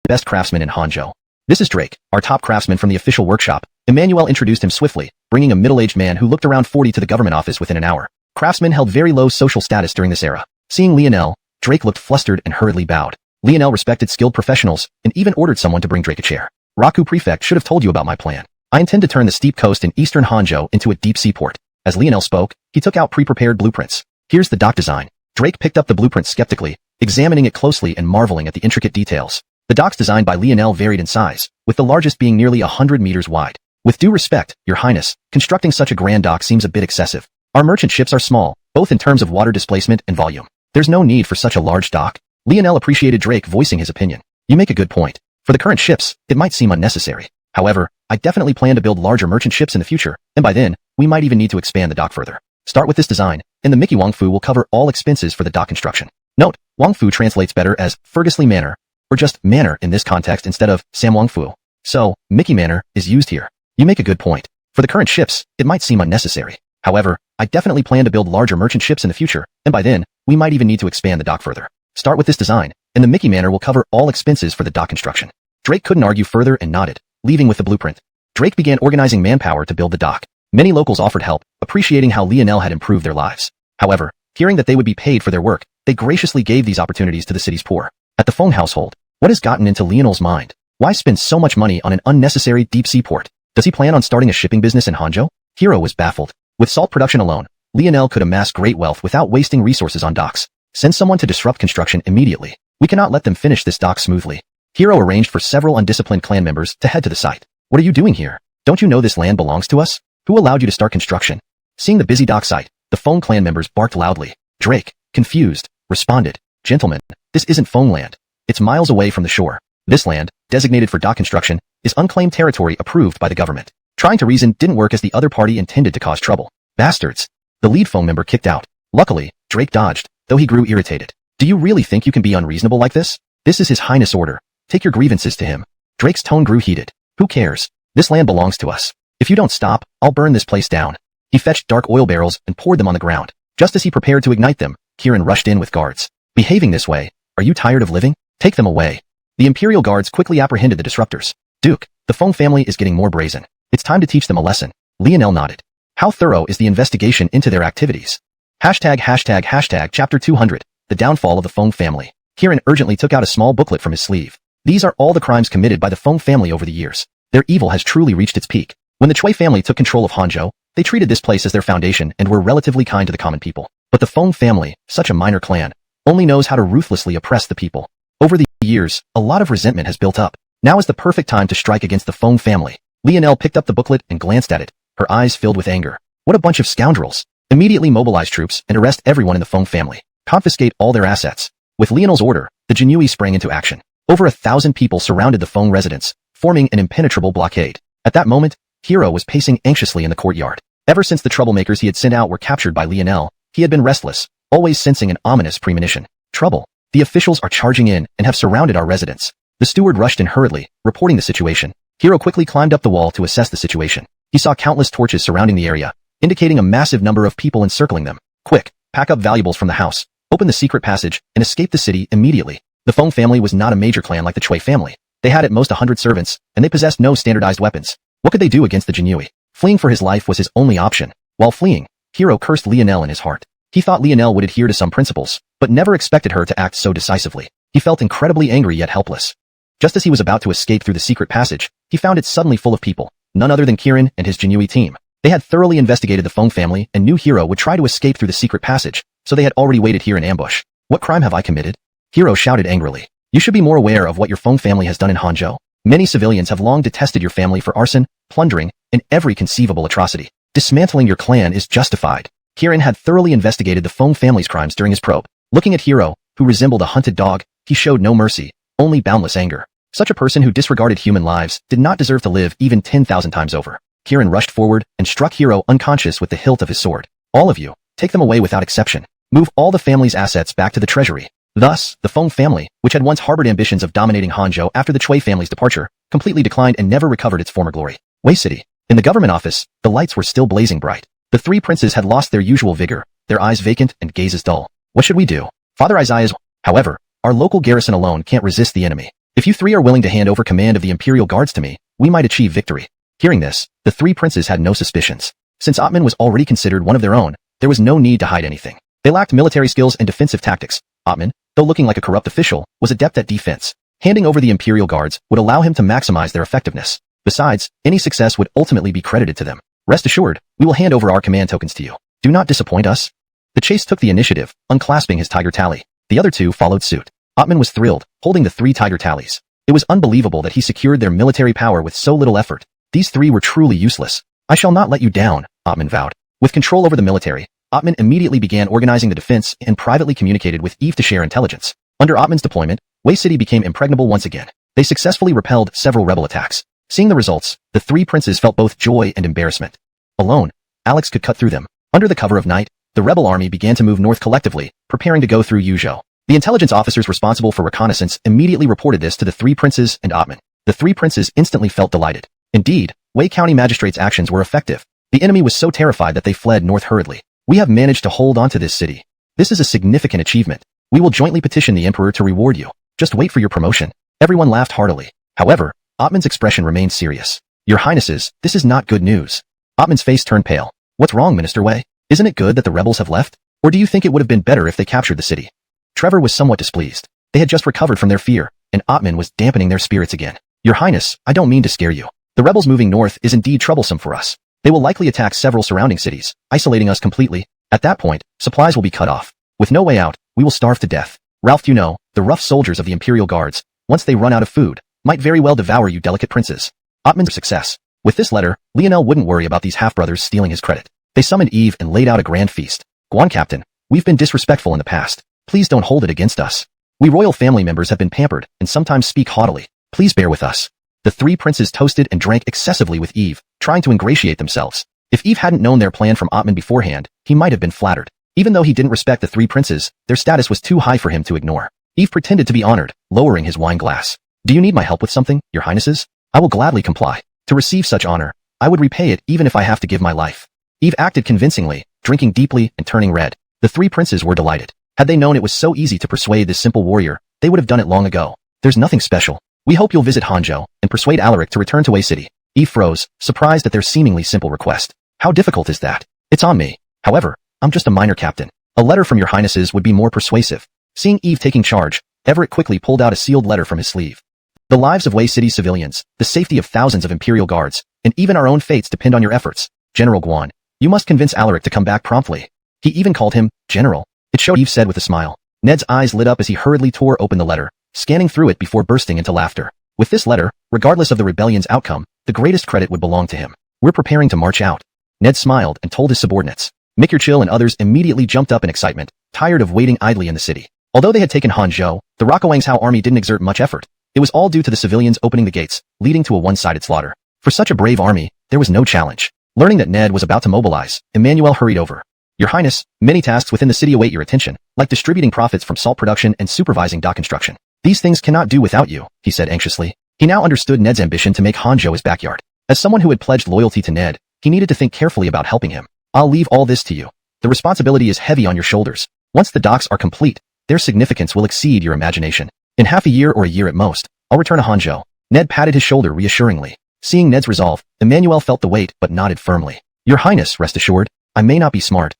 best craftsman in Hangzhou. This is Drake, our top craftsman from the official workshop. Emmanuel introduced him swiftly, bringing a middle-aged man who looked around 40 to the government office within an hour. Craftsmen held very low social status during this era. Seeing Lionel, Drake looked flustered and hurriedly bowed. Lionel respected skilled professionals and even ordered someone to bring Drake a chair. Raku Prefect should have told you about my plan. I intend to turn the steep coast in eastern Hangzhou into a deep seaport. As Lionel spoke, he took out pre-prepared blueprints. Here's the dock design. Drake picked up the blueprint skeptically, examining it closely and marveling at the intricate details. The docks designed by Lionel varied in size, with the largest being nearly 100 meters wide. With due respect, Your Highness, constructing such a grand dock seems a bit excessive. Our merchant ships are small, both in terms of water displacement and volume. There's no need for such a large dock. Lionel appreciated Drake voicing his opinion. You make a good point. For the current ships, it might seem unnecessary. However, I definitely plan to build larger merchant ships in the future, and by then, we might even need to expand the dock further. Start with this design, and the Mickey Wang Fu will cover all expenses for the dock construction. Note, Wang Fu translates better as Fergusly Manor, or just Manor in this context instead of Sam Wang Fu. So, Mickey Manor is used here. You make a good point. For the current ships, it might seem unnecessary. However, I definitely plan to build larger merchant ships in the future, and by then, we might even need to expand the dock further. Start with this design, and the Mickey Manor will cover all expenses for the dock construction. Drake couldn't argue further and nodded, leaving with the blueprint. Drake began organizing manpower to build the dock. Many locals offered help, appreciating how Lionel had improved their lives. However, hearing that they would be paid for their work, they graciously gave these opportunities to the city's poor. At the Feng household, what has gotten into Lionel's mind? Why spend so much money on an unnecessary deep-sea port? Does he plan on starting a shipping business in Hangzhou? Hero was baffled. With salt production alone, Lionel could amass great wealth without wasting resources on docks. Send someone to disrupt construction immediately. We cannot let them finish this dock smoothly. Hero arranged for several undisciplined clan members to head to the site. What are you doing here? Don't you know this land belongs to us? Who allowed you to start construction? Seeing the busy dock site, the Feng clan members barked loudly. Drake, confused, responded, Gentlemen, this isn't Feng land. It's miles away from the shore. This land, designated for dock construction, is unclaimed territory approved by the government. Trying to reason didn't work as the other party intended to cause trouble. Bastards. The lead Feng member kicked out. Luckily, Drake dodged, though he grew irritated. Do you really think you can be unreasonable like this? This is His Highness' order. Take your grievances to him. Drake's tone grew heated. Who cares? This land belongs to us. If you don't stop, I'll burn this place down. He fetched dark oil barrels and poured them on the ground. Just as he prepared to ignite them, Kieran rushed in with guards. Behaving this way, are you tired of living? Take them away. The Imperial guards quickly apprehended the disruptors. Duke, the Feng family is getting more brazen. It's time to teach them a lesson. Lionel nodded. How thorough is the investigation into their activities? Chapter 200, The Downfall of the Feng Family. Kieran urgently took out a small booklet from his sleeve. These are all the crimes committed by the Feng family over the years. Their evil has truly reached its peak. When the Chui family took control of Hangzhou, they treated this place as their foundation and were relatively kind to the common people. But the Feng family, such a minor clan, only knows how to ruthlessly oppress the people. Over the years, a lot of resentment has built up. Now is the perfect time to strike against the Feng family. Lionel picked up the booklet and glanced at it, her eyes filled with anger. What a bunch of scoundrels. Immediately mobilize troops and arrest everyone in the Feng family. Confiscate all their assets. With Lionel's order, the Jinyui sprang into action. Over 1,000 people surrounded the Feng residence, forming an impenetrable blockade. At that moment, Hero was pacing anxiously in the courtyard. Ever since the troublemakers he had sent out were captured by Lionel, he had been restless, always sensing an ominous premonition. Trouble. The officials are charging in and have surrounded our residence. The steward rushed in hurriedly, reporting the situation. Hero quickly climbed up the wall to assess the situation. He saw countless torches surrounding the area, indicating a massive number of people encircling them. Quick, pack up valuables from the house, open the secret passage, and escape the city immediately. The Feng family was not a major clan like the Chui family. They had at most 100 servants, and they possessed no standardized weapons. What could they do against the Jinyui? Fleeing for his life was his only option. While fleeing, Hero cursed Lionel in his heart. He thought Lionel would adhere to some principles, but never expected her to act so decisively. He felt incredibly angry yet helpless. Just as he was about to escape through the secret passage, he found it suddenly full of people, none other than Kieran and his Jinyui team. They had thoroughly investigated the Feng family and knew Hero would try to escape through the secret passage, so they had already waited here in ambush. What crime have I committed? Hero shouted angrily. You should be more aware of what your Feng family has done in Hangzhou. Many civilians have long detested your family for arson, plundering, and every conceivable atrocity. Dismantling your clan is justified. Kieran had thoroughly investigated the Feng family's crimes during his probe. Looking at Hero, who resembled a hunted dog, he showed no mercy, only boundless anger. Such a person who disregarded human lives did not deserve to live even 10,000 times over. Kieran rushed forward and struck Hero unconscious with the hilt of his sword. All of you, take them away without exception. Move all the family's assets back to the treasury. Thus, the Feng family, which had once harbored ambitions of dominating Hangzhou after the Chui family's departure, completely declined and never recovered its former glory. Wei City. In the government office, the lights were still blazing bright. The three princes had lost their usual vigor, their eyes vacant and gazes dull. What should we do? Father Isaiah's. However, our local garrison alone can't resist the enemy. If you three are willing to hand over command of the Imperial Guards to me, we might achieve victory. Hearing this, the three princes had no suspicions. Since Atman was already considered one of their own, there was no need to hide anything. They lacked military skills and defensive tactics. Atman, though looking like a corrupt official, was adept at defense. Handing over the Imperial Guards would allow him to maximize their effectiveness. Besides, any success would ultimately be credited to them. Rest assured, we will hand over our command tokens to you. Do not disappoint us. The chase took the initiative, unclasping his tiger tally. The other two followed suit. Atman was thrilled, holding the 3 tiger tallies. It was unbelievable that he secured their military power with so little effort. These 3 were truly useless. I shall not let you down, Atman vowed. With control over the military, Atman immediately began organizing the defense and privately communicated with Eve to share intelligence. Under Atman's deployment, Wei City became impregnable once again. They successfully repelled several rebel attacks. Seeing the results, the 3 princes felt both joy and embarrassment. Alone, Alex could cut through them. Under the cover of night, the rebel army began to move north collectively, preparing to go through Yuzhou. The intelligence officers responsible for reconnaissance immediately reported this to the three princes and Atman. The three princes instantly felt delighted. Indeed, Wei County magistrate's actions were effective. The enemy was so terrified that they fled north hurriedly. We have managed to hold on to this city. This is a significant achievement. We will jointly petition the emperor to reward you. Just wait for your promotion. Everyone laughed heartily. However, Atman's expression remained serious. Your highnesses, this is not good news. Atman's face turned pale. What's wrong, Minister Wei? Isn't it good that the rebels have left? Or do you think it would have been better if they captured the city? Trevor was somewhat displeased. They had just recovered from their fear, and Atman was dampening their spirits again. Your Highness, I don't mean to scare you. The rebels moving north is indeed troublesome for us. They will likely attack several surrounding cities, isolating us completely. At that point, supplies will be cut off. With no way out, we will starve to death. Ralph, you know, the rough soldiers of the Imperial Guards, once they run out of food, might very well devour you delicate princes. Atman's success. With this letter, Lionel wouldn't worry about these half-brothers stealing his credit. They summoned Eve and laid out a grand feast. Guan Captain, we've been disrespectful in the past. Please don't hold it against us. We royal family members have been pampered and sometimes speak haughtily. Please bear with us. The three princes toasted and drank excessively with Eve, trying to ingratiate themselves. If Eve hadn't known their plan from Atman beforehand, he might have been flattered. Even though he didn't respect the three princes, their status was too high for him to ignore. Eve pretended to be honored, lowering his wine glass. Do you need my help with something, your highnesses? I will gladly comply. To receive such honor, I would repay it even if I have to give my life. Eve acted convincingly, drinking deeply and turning red. The three princes were delighted. Had they known it was so easy to persuade this simple warrior, they would have done it long ago. There's nothing special. We hope you'll visit Hangzhou and persuade Alaric to return to Wei City. Eve froze, surprised at their seemingly simple request. How difficult is that? It's on me. However, I'm just a minor captain. A letter from your highnesses would be more persuasive. Seeing Eve taking charge, Everett quickly pulled out a sealed letter from his sleeve. The lives of Wei City civilians, the safety of thousands of Imperial Guards, and even our own fates depend on your efforts. General Guan, you must convince Alaric to come back promptly. He even called him General. It showed, Eve said with a smile. Ned's eyes lit up as he hurriedly tore open the letter, scanning through it before bursting into laughter. With this letter, regardless of the rebellion's outcome, the greatest credit would belong to him. We're preparing to march out. Ned smiled and told his subordinates. Chill and others immediately jumped up in excitement, tired of waiting idly in the city. Although they had taken Hangzhou, the Xuanhuan army didn't exert much effort. It was all due to the civilians opening the gates, leading to a one-sided slaughter. For such a brave army, there was no challenge. Learning that Ned was about to mobilize, Emmanuel hurried over. Your Highness, many tasks within the city await your attention, like distributing profits from salt production and supervising dock construction. These things cannot do without you, he said anxiously. He now understood Ned's ambition to make Hangzhou his backyard. As someone who had pledged loyalty to Ned, he needed to think carefully about helping him. I'll leave all this to you. The responsibility is heavy on your shoulders. Once the docks are complete, their significance will exceed your imagination. In half a year or a year at most, I'll return to Hangzhou. Ned patted his shoulder reassuringly. Seeing Ned's resolve, Emmanuel felt the weight but nodded firmly. Your Highness, rest assured, I may not be smart.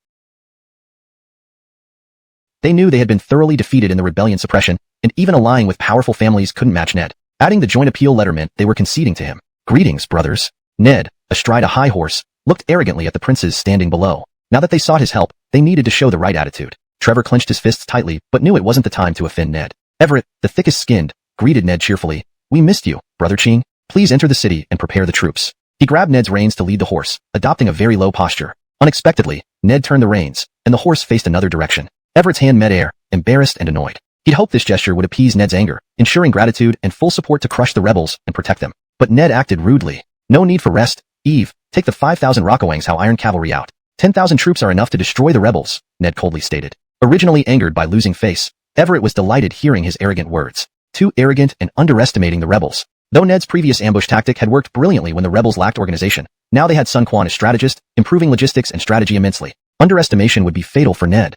They knew they had been thoroughly defeated in the rebellion suppression, and even allying with powerful families couldn't match Ned. Adding the joint appeal letter meant they were conceding to him. Greetings, brothers. Ned, astride a high horse, looked arrogantly at the princes standing below. Now that they sought his help, they needed to show the right attitude. Trevor clenched his fists tightly, but knew it wasn't the time to offend Ned. Everett, the thickest-skinned, greeted Ned cheerfully. We missed you, Brother Ching. Please enter the city and prepare the troops. He grabbed Ned's reins to lead the horse, adopting a very low posture. Unexpectedly, Ned turned the reins, and the horse faced another direction. Everett's hand met air, embarrassed and annoyed. He'd hoped this gesture would appease Ned's anger, ensuring gratitude and full support to crush the rebels and protect them. But Ned acted rudely. No need for rest. Eve, take the 5,000 Xuanhuan Iron Cavalry out. 10,000 troops are enough to destroy the rebels, Ned coldly stated. Originally angered by losing face, Everett was delighted hearing his arrogant words. Too arrogant and underestimating the rebels. Though Ned's previous ambush tactic had worked brilliantly when the rebels lacked organization, now they had Sun Quan as strategist, improving logistics and strategy immensely. Underestimation would be fatal for Ned.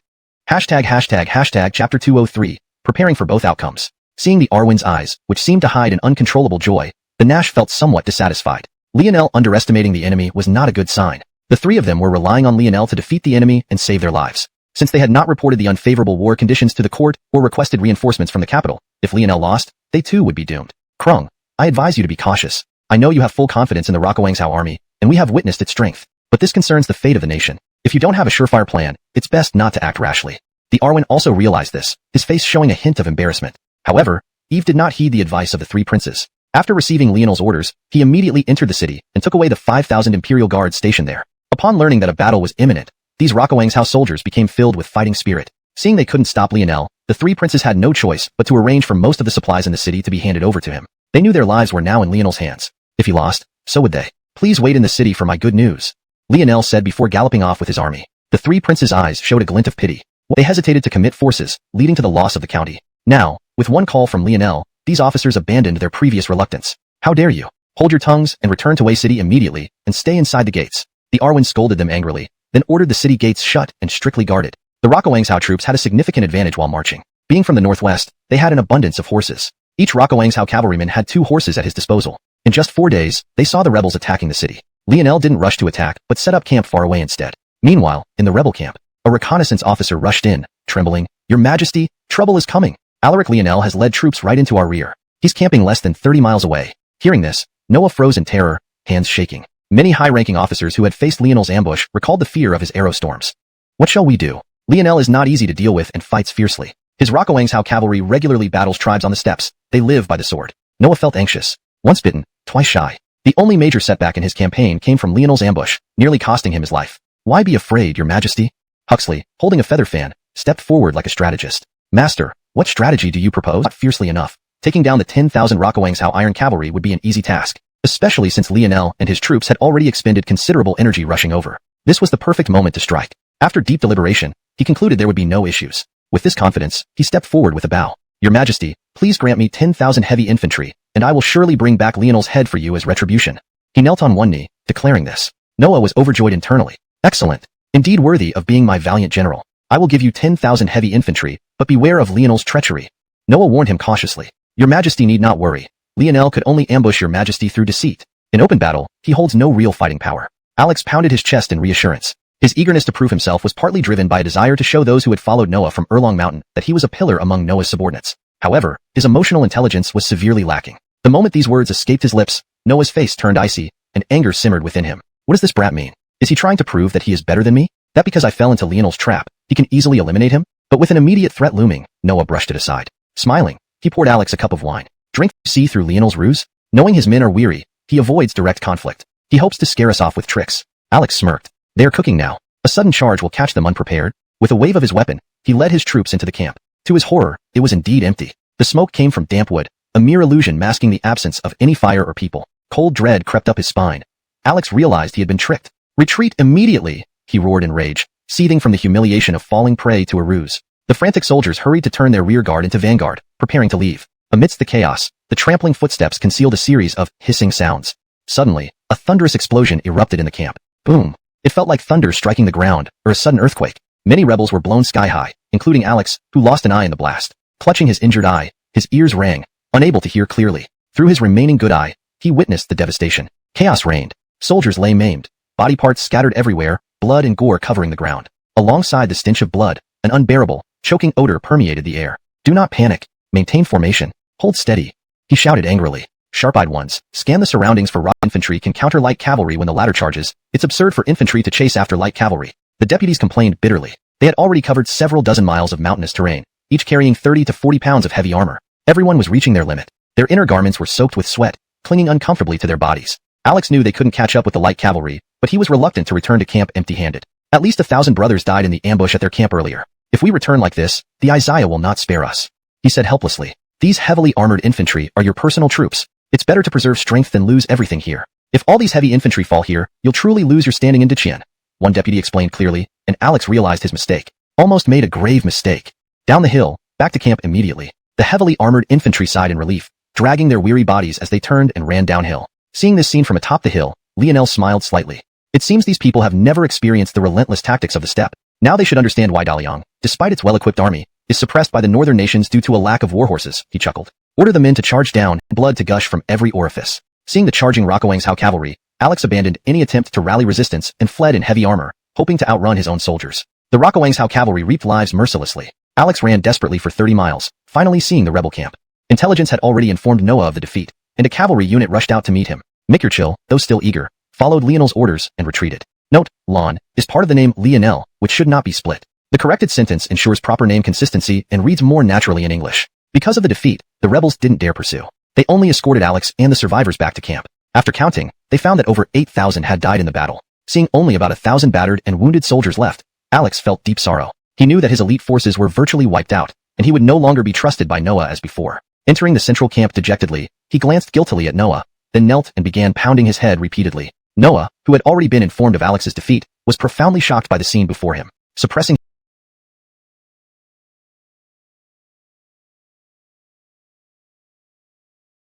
Hashtag chapter 203, preparing for both outcomes. Seeing the Arwen's eyes, which seemed to hide an uncontrollable joy, the Nash felt somewhat dissatisfied. Lionel underestimating the enemy was not a good sign. The three of them were relying on Lionel to defeat the enemy and save their lives. Since they had not reported the unfavorable war conditions to the court or requested reinforcements from the capital, if Lionel lost, they too would be doomed. Krung, I advise you to be cautious. I know you have full confidence in the Xuanhuan army, and we have witnessed its strength. But this concerns the fate of the nation. If you don't have a surefire plan, it's best not to act rashly. The Arwen also realized this, his face showing a hint of embarrassment. However, Eve did not heed the advice of the three princes. After receiving Lionel's orders, he immediately entered the city and took away the 5,000 Imperial Guards stationed there. Upon learning that a battle was imminent, these Xuanhuan soldiers became filled with fighting spirit. Seeing they couldn't stop Lionel, the three princes had no choice but to arrange for most of the supplies in the city to be handed over to him. They knew their lives were now in Lionel's hands. If he lost, so would they. Please wait in the city for my good news, Lionel said before galloping off with his army. The three princes' eyes showed a glint of pity. They hesitated to commit forces, leading to the loss of the county. Now, with one call from Lionel, these officers abandoned their previous reluctance. How dare you? Hold your tongues and return to Wei City immediately, and stay inside the gates. The Arwen scolded them angrily, then ordered the city gates shut and strictly guarded. The Rokuangzhou troops had a significant advantage while marching. Being from the northwest, they had an abundance of horses. Each Rokuangzhou cavalryman had 2 horses at his disposal. In just 4 days, they saw the rebels attacking the city. Lionel didn't rush to attack, but set up camp far away instead. Meanwhile, in the rebel camp, a reconnaissance officer rushed in, trembling. "Your Majesty, trouble is coming. Alaric Lionel has led troops right into our rear. He's camping less than 30 miles away." Hearing this, Noah froze in terror, hands shaking. Many high-ranking officers who had faced Lionel's ambush recalled the fear of his arrow storms. "What shall we do? Lionel is not easy to deal with and fights fiercely. His Rokuangzhou cavalry regularly battles tribes on the steppes. They live by the sword." Noah felt anxious. Once bitten, twice shy. The only major setback in his campaign came from Lionel's ambush, nearly costing him his life. "Why be afraid, your Majesty?" Huxley, holding a feather fan, stepped forward like a strategist. "Master, what strategy do you propose?" Not fiercely enough. Taking down the 10,000 Rokuangzhou iron cavalry would be an easy task, especially since Lionel and his troops had already expended considerable energy rushing over. This was the perfect moment to strike. After deep deliberation, he concluded there would be no issues. With this confidence, he stepped forward with a bow. "Your Majesty, please grant me 10,000 heavy infantry, and I will surely bring back Lionel's head for you as retribution." He knelt on one knee, declaring this. Noah was overjoyed internally. "Excellent. Indeed worthy of being my valiant general. I will give you 10,000 heavy infantry, but beware of Lionel's treachery." Noah warned him cautiously. "Your Majesty need not worry. Lionel could only ambush your Majesty through deceit. In open battle, he holds no real fighting power." Alex pounded his chest in reassurance. His eagerness to prove himself was partly driven by a desire to show those who had followed Noah from Erlong Mountain that he was a pillar among Noah's subordinates. However, his emotional intelligence was severely lacking. The moment these words escaped his lips, Noah's face turned icy, and anger simmered within him. What does this brat mean? Is he trying to prove that he is better than me? That because I fell into Lionel's trap, he can easily eliminate him? But with an immediate threat looming, Noah brushed it aside. Smiling, he poured Alex a cup of wine. "Drink, see through Lionel's ruse?" Knowing his men are weary, he avoids direct conflict. He hopes to scare us off with tricks. Alex smirked. They are cooking now. A sudden charge will catch them unprepared. With a wave of his weapon, he led his troops into the camp. To his horror, it was indeed empty. The smoke came from damp wood, a mere illusion masking the absence of any fire or people. Cold dread crept up his spine. Alex realized he had been tricked. "Retreat immediately!" he roared in rage, seething from the humiliation of falling prey to a ruse. The frantic soldiers hurried to turn their rear guard into vanguard, preparing to leave. Amidst the chaos, the trampling footsteps concealed a series of hissing sounds. Suddenly, a thunderous explosion erupted in the camp. Boom! It felt like thunder striking the ground, or a sudden earthquake. Many rebels were blown sky-high, including Alex, who lost an eye in the blast. Clutching his injured eye, his ears rang, unable to hear clearly. Through his remaining good eye, he witnessed the devastation. Chaos reigned. Soldiers lay maimed, body parts scattered everywhere, blood and gore covering the ground. Alongside the stench of blood, an unbearable, choking odor permeated the air. "Do not panic. Maintain formation. Hold steady," he shouted angrily. "Sharp-eyed ones, scan the surroundings for infantry can counter light cavalry when the latter charges. It's absurd for infantry to chase after light cavalry." The deputies complained bitterly. They had already covered several dozen miles of mountainous terrain, each carrying 30 to 40 pounds of heavy armor. Everyone was reaching their limit. Their inner garments were soaked with sweat, clinging uncomfortably to their bodies. Alex knew they couldn't catch up with the light cavalry, but he was reluctant to return to camp empty-handed. At least 1,000 brothers died in the ambush at their camp earlier. "If we return like this, the Isaiah will not spare us," he said helplessly. "These heavily armored infantry are your personal troops. It's better to preserve strength than lose everything here. If all these heavy infantry fall here, you'll truly lose your standing in Deqian," one deputy explained clearly, and Alex realized his mistake. Almost made a grave mistake. Down the hill, back to camp immediately. The heavily armored infantry sighed in relief, dragging their weary bodies as they turned and ran downhill. Seeing this scene from atop the hill, Lionel smiled slightly. It seems these people have never experienced the relentless tactics of the steppe. Now they should understand why Daliang, despite its well-equipped army, is suppressed by the northern nations due to a lack of war horses, he chuckled. "Order the men to charge down, blood to gush from every orifice." Seeing the charging Rokuangzhou cavalry, Alex abandoned any attempt to rally resistance and fled in heavy armor, hoping to outrun his own soldiers. The Rokuangzhou cavalry reaped lives mercilessly. Alex ran desperately for 30 miles, finally seeing the rebel camp. Intelligence had already informed Noah of the defeat, and a cavalry unit rushed out to meet him. Mikirchil, though still eager, followed Lionel's orders and retreated. Note, Lon is part of the name Lionel, which should not be split. The corrected sentence ensures proper name consistency and reads more naturally in English. Because of the defeat, the rebels didn't dare pursue. They only escorted Alex and the survivors back to camp. After counting, they found that over 8,000 had died in the battle. Seeing only about 1,000 battered and wounded soldiers left, Alex felt deep sorrow. He knew that his elite forces were virtually wiped out, and he would no longer be trusted by Noah as before. Entering the central camp dejectedly, he glanced guiltily at Noah, then knelt and began pounding his head repeatedly. Noah, who had already been informed of Alex's defeat, was profoundly shocked by the scene before him. Suppressing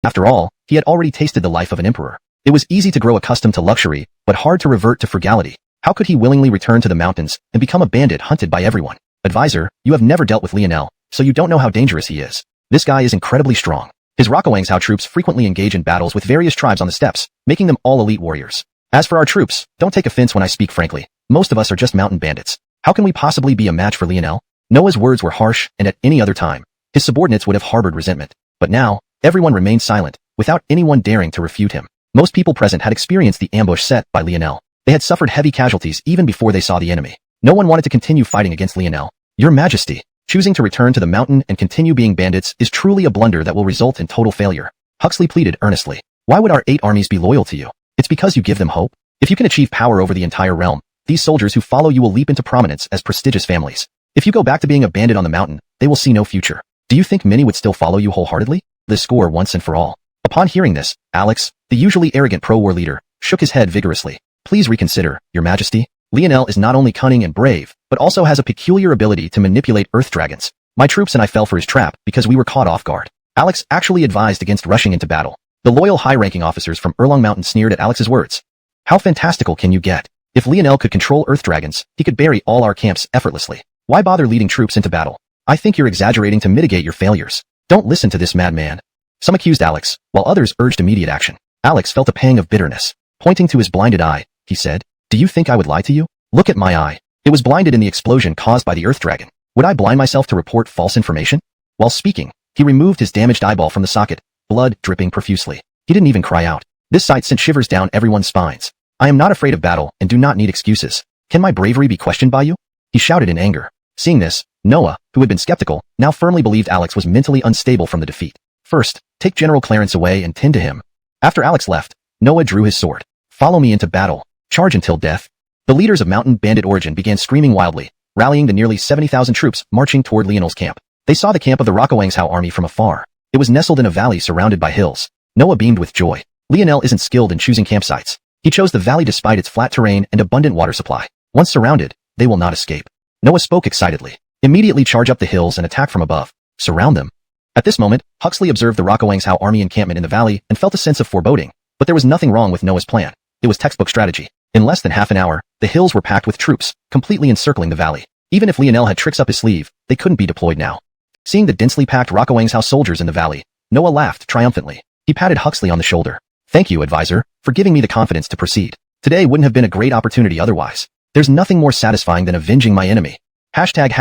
After all, he had already tasted the life of an emperor. It was easy to grow accustomed to luxury, but hard to revert to frugality. How could he willingly return to the mountains and become a bandit hunted by everyone? Advisor, you have never dealt with Lionel, so you don't know how dangerous he is. This guy is incredibly strong. His Xuanhuan troops frequently engage in battles with various tribes on the steppes, making them all elite warriors. As for our troops, don't take offense when I speak frankly. Most of us are just mountain bandits. How can we possibly be a match for Lionel? Noah's words were harsh, and at any other time, his subordinates would have harbored resentment. But now, everyone remained silent, without anyone daring to refute him. Most people present had experienced the ambush set by Lionel. They had suffered heavy casualties even before they saw the enemy. No one wanted to continue fighting against Lionel. Your Majesty, choosing to return to the mountain and continue being bandits is truly a blunder that will result in total failure. Huxley pleaded earnestly. Why would our 8 armies be loyal to you? It's because you give them hope. If you can achieve power over the entire realm, these soldiers who follow you will leap into prominence as prestigious families. If you go back to being a bandit on the mountain, they will see no future. Do you think many would still follow you wholeheartedly? The score once and for all. Upon hearing this, Alex, the usually arrogant pro-war leader, shook his head vigorously. Please reconsider, Your Majesty. Lionel is not only cunning and brave, but also has a peculiar ability to manipulate earth dragons. My troops and I fell for his trap because we were caught off guard. Alex actually advised against rushing into battle. The loyal high-ranking officers from Erlong Mountain sneered at Alex's words. How fantastical can you get? If Lionel could control earth dragons, he could bury all our camps effortlessly. Why bother leading troops into battle? I think you're exaggerating to mitigate your failures. Don't listen to this madman. Some accused Alex, while others urged immediate action. Alex felt a pang of bitterness. Pointing to his blinded eye, he said, Do you think I would lie to you? Look at my eye. It was blinded in the explosion caused by the earth dragon. Would I blind myself to report false information? While speaking, he removed his damaged eyeball from the socket, blood dripping profusely. He didn't even cry out. This sight sent shivers down everyone's spines. I am not afraid of battle and do not need excuses. Can my bravery be questioned by you? He shouted in anger. Seeing this, Noah, who had been skeptical, now firmly believed Alex was mentally unstable from the defeat. First, take General Clarence away and tend to him. After Alex left, Noah drew his sword. Follow me into battle. Charge until death. The leaders of mountain bandit origin began screaming wildly, rallying the nearly 70,000 troops marching toward Lionel's camp. They saw the camp of the Xuanhuan army from afar. It was nestled in a valley surrounded by hills. Noah beamed with joy. Lionel isn't skilled in choosing campsites. He chose the valley despite its flat terrain and abundant water supply. Once surrounded, they will not escape. Noah spoke excitedly. Immediately charge up the hills and attack from above. Surround them. At this moment, Huxley observed the Xuanhuan army encampment in the valley and felt a sense of foreboding. But there was nothing wrong with Noah's plan. It was textbook strategy. In less than half an hour, the hills were packed with troops, completely encircling the valley. Even if Lionel had tricks up his sleeve, they couldn't be deployed now. Seeing the densely packed Xuanhuan soldiers in the valley, Noah laughed triumphantly. He patted Huxley on the shoulder. Thank you, advisor, for giving me the confidence to proceed. Today wouldn't have been a great opportunity otherwise. There's nothing more satisfying than avenging my enemy. Hashtag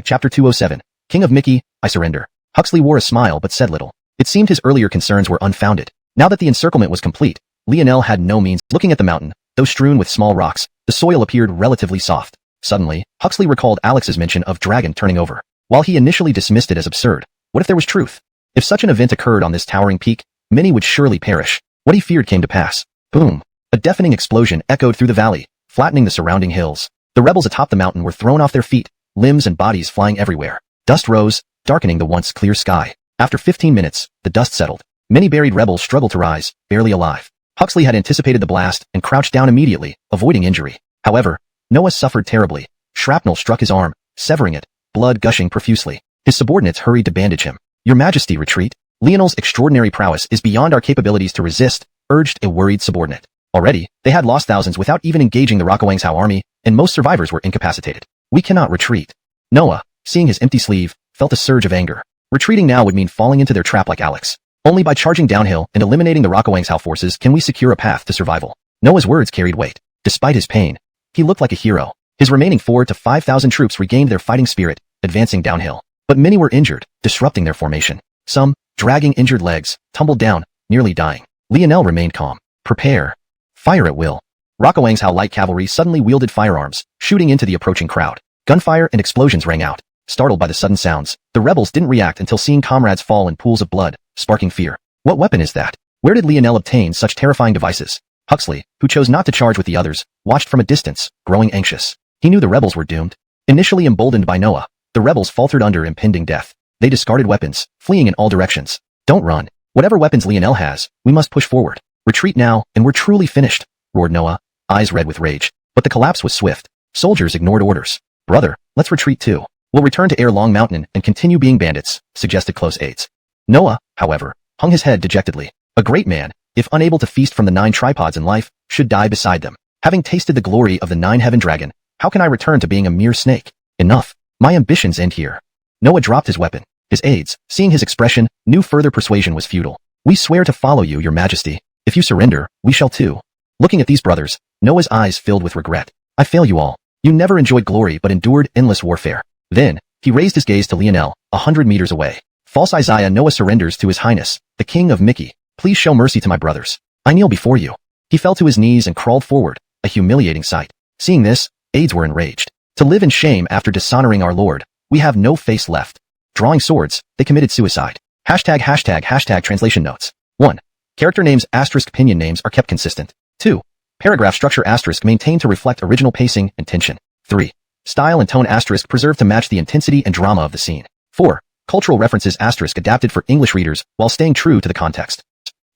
chapter 207. King of Mickey, I surrender. Huxley wore a smile but said little. It seemed his earlier concerns were unfounded. Now that the encirclement was complete, Lionel had no means. Looking at the mountain, though strewn with small rocks, the soil appeared relatively soft. Suddenly, Huxley recalled Alex's mention of dragon turning over. While he initially dismissed it as absurd, what if there was truth? If such an event occurred on this towering peak, many would surely perish. What he feared came to pass. Boom! A deafening explosion echoed through the valley, flattening the surrounding hills. The rebels atop the mountain were thrown off their feet, limbs and bodies flying everywhere. Dust rose, darkening the once clear sky. After 15 minutes, the dust settled. Many buried rebels struggled to rise, barely alive. Huxley had anticipated the blast and crouched down immediately, avoiding injury. However, Noah suffered terribly. Shrapnel struck his arm, severing it, blood gushing profusely. His subordinates hurried to bandage him. Your Majesty, retreat. Lionel's extraordinary prowess is beyond our capabilities to resist, urged a worried subordinate. Already, they had lost thousands without even engaging the Xuanhuan army, and most survivors were incapacitated. We cannot retreat. Noah, seeing his empty sleeve, felt a surge of anger. Retreating now would mean falling into their trap like Alex. Only by charging downhill and eliminating the Xuanhuan forces can we secure a path to survival. Noah's words carried weight. Despite his pain, he looked like a hero. His remaining 4,000 to 5,000 troops regained their fighting spirit, advancing downhill. But many were injured, disrupting their formation. Some, dragging injured legs, tumbled down, nearly dying. Lionel remained calm. Prepare. Fire at will. Xuanhuan light cavalry suddenly wielded firearms, shooting into the approaching crowd. Gunfire and explosions rang out. Startled by the sudden sounds, the rebels didn't react until seeing comrades fall in pools of blood, sparking fear. What weapon is that? Where did Lionel obtain such terrifying devices? Huxley, who chose not to charge with the others, watched from a distance, growing anxious. He knew the rebels were doomed. Initially emboldened by Noah, the rebels faltered under impending death. They discarded weapons, fleeing in all directions. Don't run. Whatever weapons Lionel has, we must push forward. Retreat now, and we're truly finished, roared Noah, eyes red with rage. But the collapse was swift. Soldiers ignored orders. Brother, let's retreat too. We'll return to Erlong Mountain and continue being bandits, suggested close aides. Noah, however, hung his head dejectedly. A great man, if unable to feast from the 9 tripods in life, should die beside them. Having tasted the glory of the 9-heaven dragon, how can I return to being a mere snake? Enough. My ambitions end here. Noah dropped his weapon. His aides, seeing his expression, knew further persuasion was futile. We swear to follow you, your majesty. If you surrender, we shall too. Looking at these brothers, Noah's eyes filled with regret. I fail you all. You never enjoyed glory but endured endless warfare. Then, he raised his gaze to Lionel, 100 meters away. False Isaiah, Noah surrenders to his highness, the king of Mickey. Please show mercy to my brothers. I kneel before you. He fell to his knees and crawled forward, a humiliating sight. Seeing this, aides were enraged. To live in shame after dishonoring our Lord, we have no face left. Drawing swords, they committed suicide. ##### translation notes. 1. Character names * opinion names are kept consistent. 2. Paragraph structure * maintained to reflect original pacing and tension. 3. Style and tone * preserved to match the intensity and drama of the scene. 4. Cultural references * adapted for English readers while staying true to the context.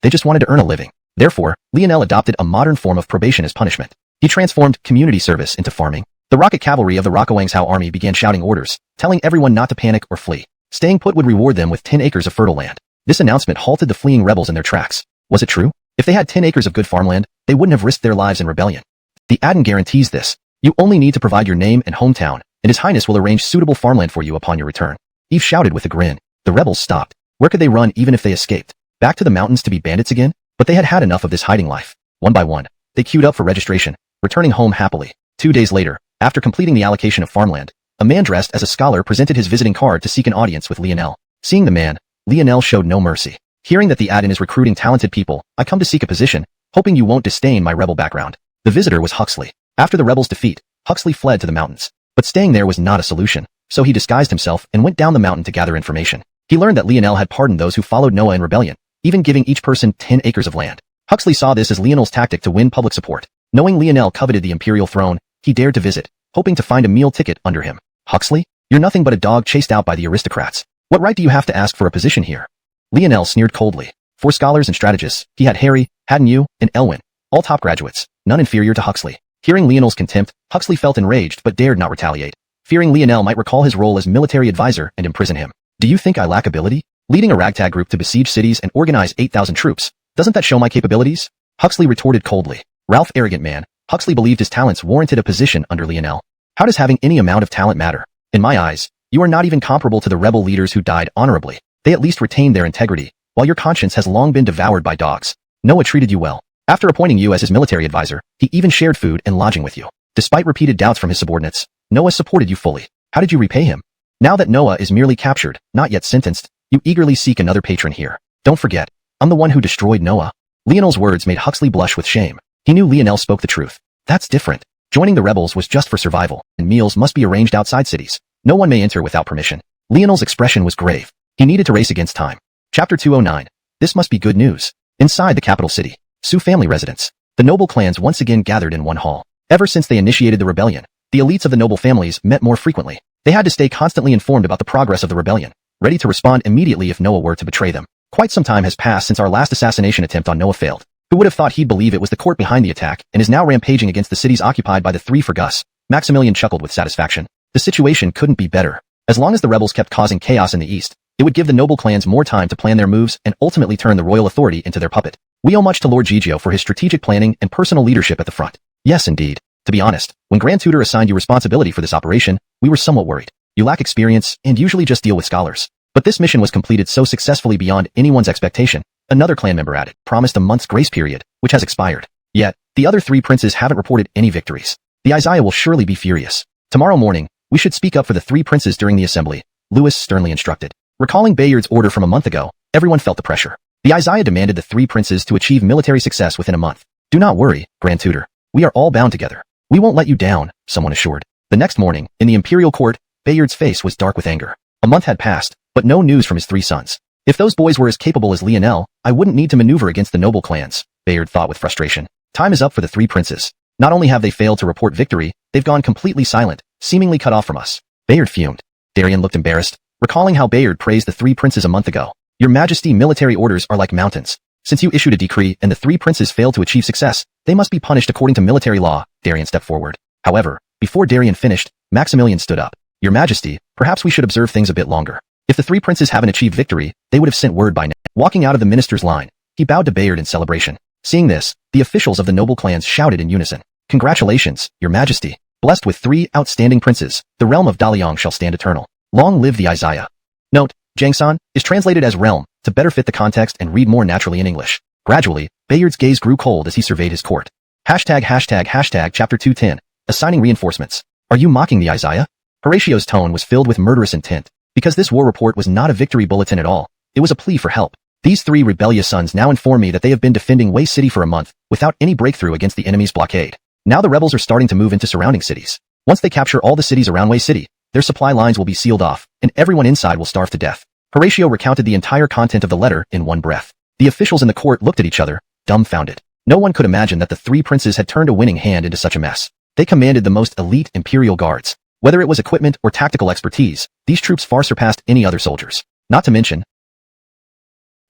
They just wanted to earn a living. Therefore, Lionel adopted a modern form of probation as punishment. He transformed community service into farming. The rocket cavalry of the Liangzhou army began shouting orders, telling everyone not to panic or flee. Staying put would reward them with 10 acres of fertile land. This announcement halted the fleeing rebels in their tracks. Was it true? If they had 10 acres of good farmland, they wouldn't have risked their lives in rebellion. The addon guarantees this. You only need to provide your name and hometown, and His Highness will arrange suitable farmland for you upon your return. Eve shouted with a grin. The rebels stopped. Where could they run even if they escaped? Back to the mountains to be bandits again? But they had had enough of this hiding life. One by one, they queued up for registration, returning home happily. 2 days later, after completing the allocation of farmland, a man dressed as a scholar presented his visiting card to seek an audience with Lionel. Seeing the man, Lionel showed no mercy. Hearing that the addon is recruiting talented people, I come to seek a position, hoping you won't disdain my rebel background. The visitor was Huxley. After the rebels' defeat, Huxley fled to the mountains. But staying there was not a solution, so he disguised himself and went down the mountain to gather information. He learned that Lionel had pardoned those who followed Noah in rebellion, even giving each person 10 acres of land. Huxley saw this as Lionel's tactic to win public support. Knowing Lionel coveted the imperial throne, he dared to visit, hoping to find a meal ticket under him. Huxley? You're nothing but a dog chased out by the aristocrats. What right do you have to ask for a position here? Lionel sneered coldly. 4 scholars and strategists, he had Harry, Hadden Yu, and Elwin, all top graduates, none inferior to Huxley. Hearing Lionel's contempt, Huxley felt enraged but dared not retaliate, fearing Lionel might recall his role as military advisor and imprison him. Do you think I lack ability? Leading a ragtag group to besiege cities and organize 8,000 troops, doesn't that show my capabilities? Huxley retorted coldly. Ralph, arrogant man, Huxley believed his talents warranted a position under Lionel. How does having any amount of talent matter? In my eyes, you are not even comparable to the rebel leaders who died honorably. They at least retained their integrity, while your conscience has long been devoured by dogs. Noah treated you well. After appointing you as his military advisor, he even shared food and lodging with you. Despite repeated doubts from his subordinates, Noah supported you fully. How did you repay him? Now that Noah is merely captured, not yet sentenced, you eagerly seek another patron here. Don't forget, I'm the one who destroyed Noah. Lionel's words made Huxley blush with shame. He knew Lionel spoke the truth. That's different. Joining the rebels was just for survival, and meals must be arranged outside cities. No one may enter without permission. Lionel's expression was grave. He needed to race against time. Chapter 209. This must be good news. Inside the capital city, Sioux family residence, the noble clans once again gathered in one hall. Ever since they initiated the rebellion, the elites of the noble families met more frequently. They had to stay constantly informed about the progress of the rebellion, ready to respond immediately if Noah were to betray them. Quite some time has passed since our last assassination attempt on Noah failed. Who would have thought he'd believe it was the court behind the attack and is now rampaging against the cities occupied by the 3 for Gus? Maximilian chuckled with satisfaction. The situation couldn't be better. As long as the rebels kept causing chaos in the east, it would give the noble clans more time to plan their moves and ultimately turn the royal authority into their puppet. We owe much to Lord Gigio for his strategic planning and personal leadership at the front. Yes, indeed. To be honest, when Grand Tutor assigned you responsibility for this operation, we were somewhat worried. You lack experience and usually just deal with scholars. But this mission was completed so successfully beyond anyone's expectation. Another clan member added, promised a month's grace period, which has expired. Yet, the other 3 princes haven't reported any victories. The Isaiah will surely be furious. Tomorrow morning, we should speak up for the 3 princes during the assembly, Lewis sternly instructed. Recalling Bayard's order from a month ago, everyone felt the pressure. The Isaiah demanded the 3 princes to achieve military success within a month. Do not worry, Grand Tutor. We are all bound together. We won't let you down, someone assured. The next morning, in the imperial court, Bayard's face was dark with anger. A month had passed, but no news from his 3 sons. If those boys were as capable as Lionel, I wouldn't need to maneuver against the noble clans, Bayard thought with frustration. Time is up for the 3 princes. Not only have they failed to report victory, they've gone completely silent, seemingly cut off from us. Bayard fumed. Darien looked embarrassed, recalling how Bayard praised the 3 princes a month ago. Your Majesty, military orders are like mountains. Since you issued a decree and the 3 princes failed to achieve success, they must be punished according to military law. Darien stepped forward. However, before Darien finished, Maximilian stood up. Your Majesty, perhaps we should observe things a bit longer. If the 3 princes haven't achieved victory, they would have sent word by now. Walking out of the minister's line, he bowed to Bayard in celebration. Seeing this, the officials of the noble clans shouted in unison. Congratulations, your majesty. Blessed with 3 outstanding princes, the realm of Daliang shall stand eternal. Long live the Isaiah. Note, Jiangsan is translated as realm, to better fit the context and read more naturally in English. Gradually, Bayard's gaze grew cold as he surveyed his court. Chapter 210, assigning reinforcements. Are you mocking the Isaiah? Horatio's tone was filled with murderous intent, because this war report was not a victory bulletin at all. It was a plea for help. These 3 rebellious sons now inform me that they have been defending Wei City for a month, without any breakthrough against the enemy's blockade. Now the rebels are starting to move into surrounding cities. Once they capture all the cities around Wei City, their supply lines will be sealed off, and everyone inside will starve to death. Horatio recounted the entire content of the letter in one breath. The officials in the court looked at each other, dumbfounded. No one could imagine that the 3 princes had turned a winning hand into such a mess. They commanded the most elite imperial guards. Whether it was equipment or tactical expertise, these troops far surpassed any other soldiers. Not to mention,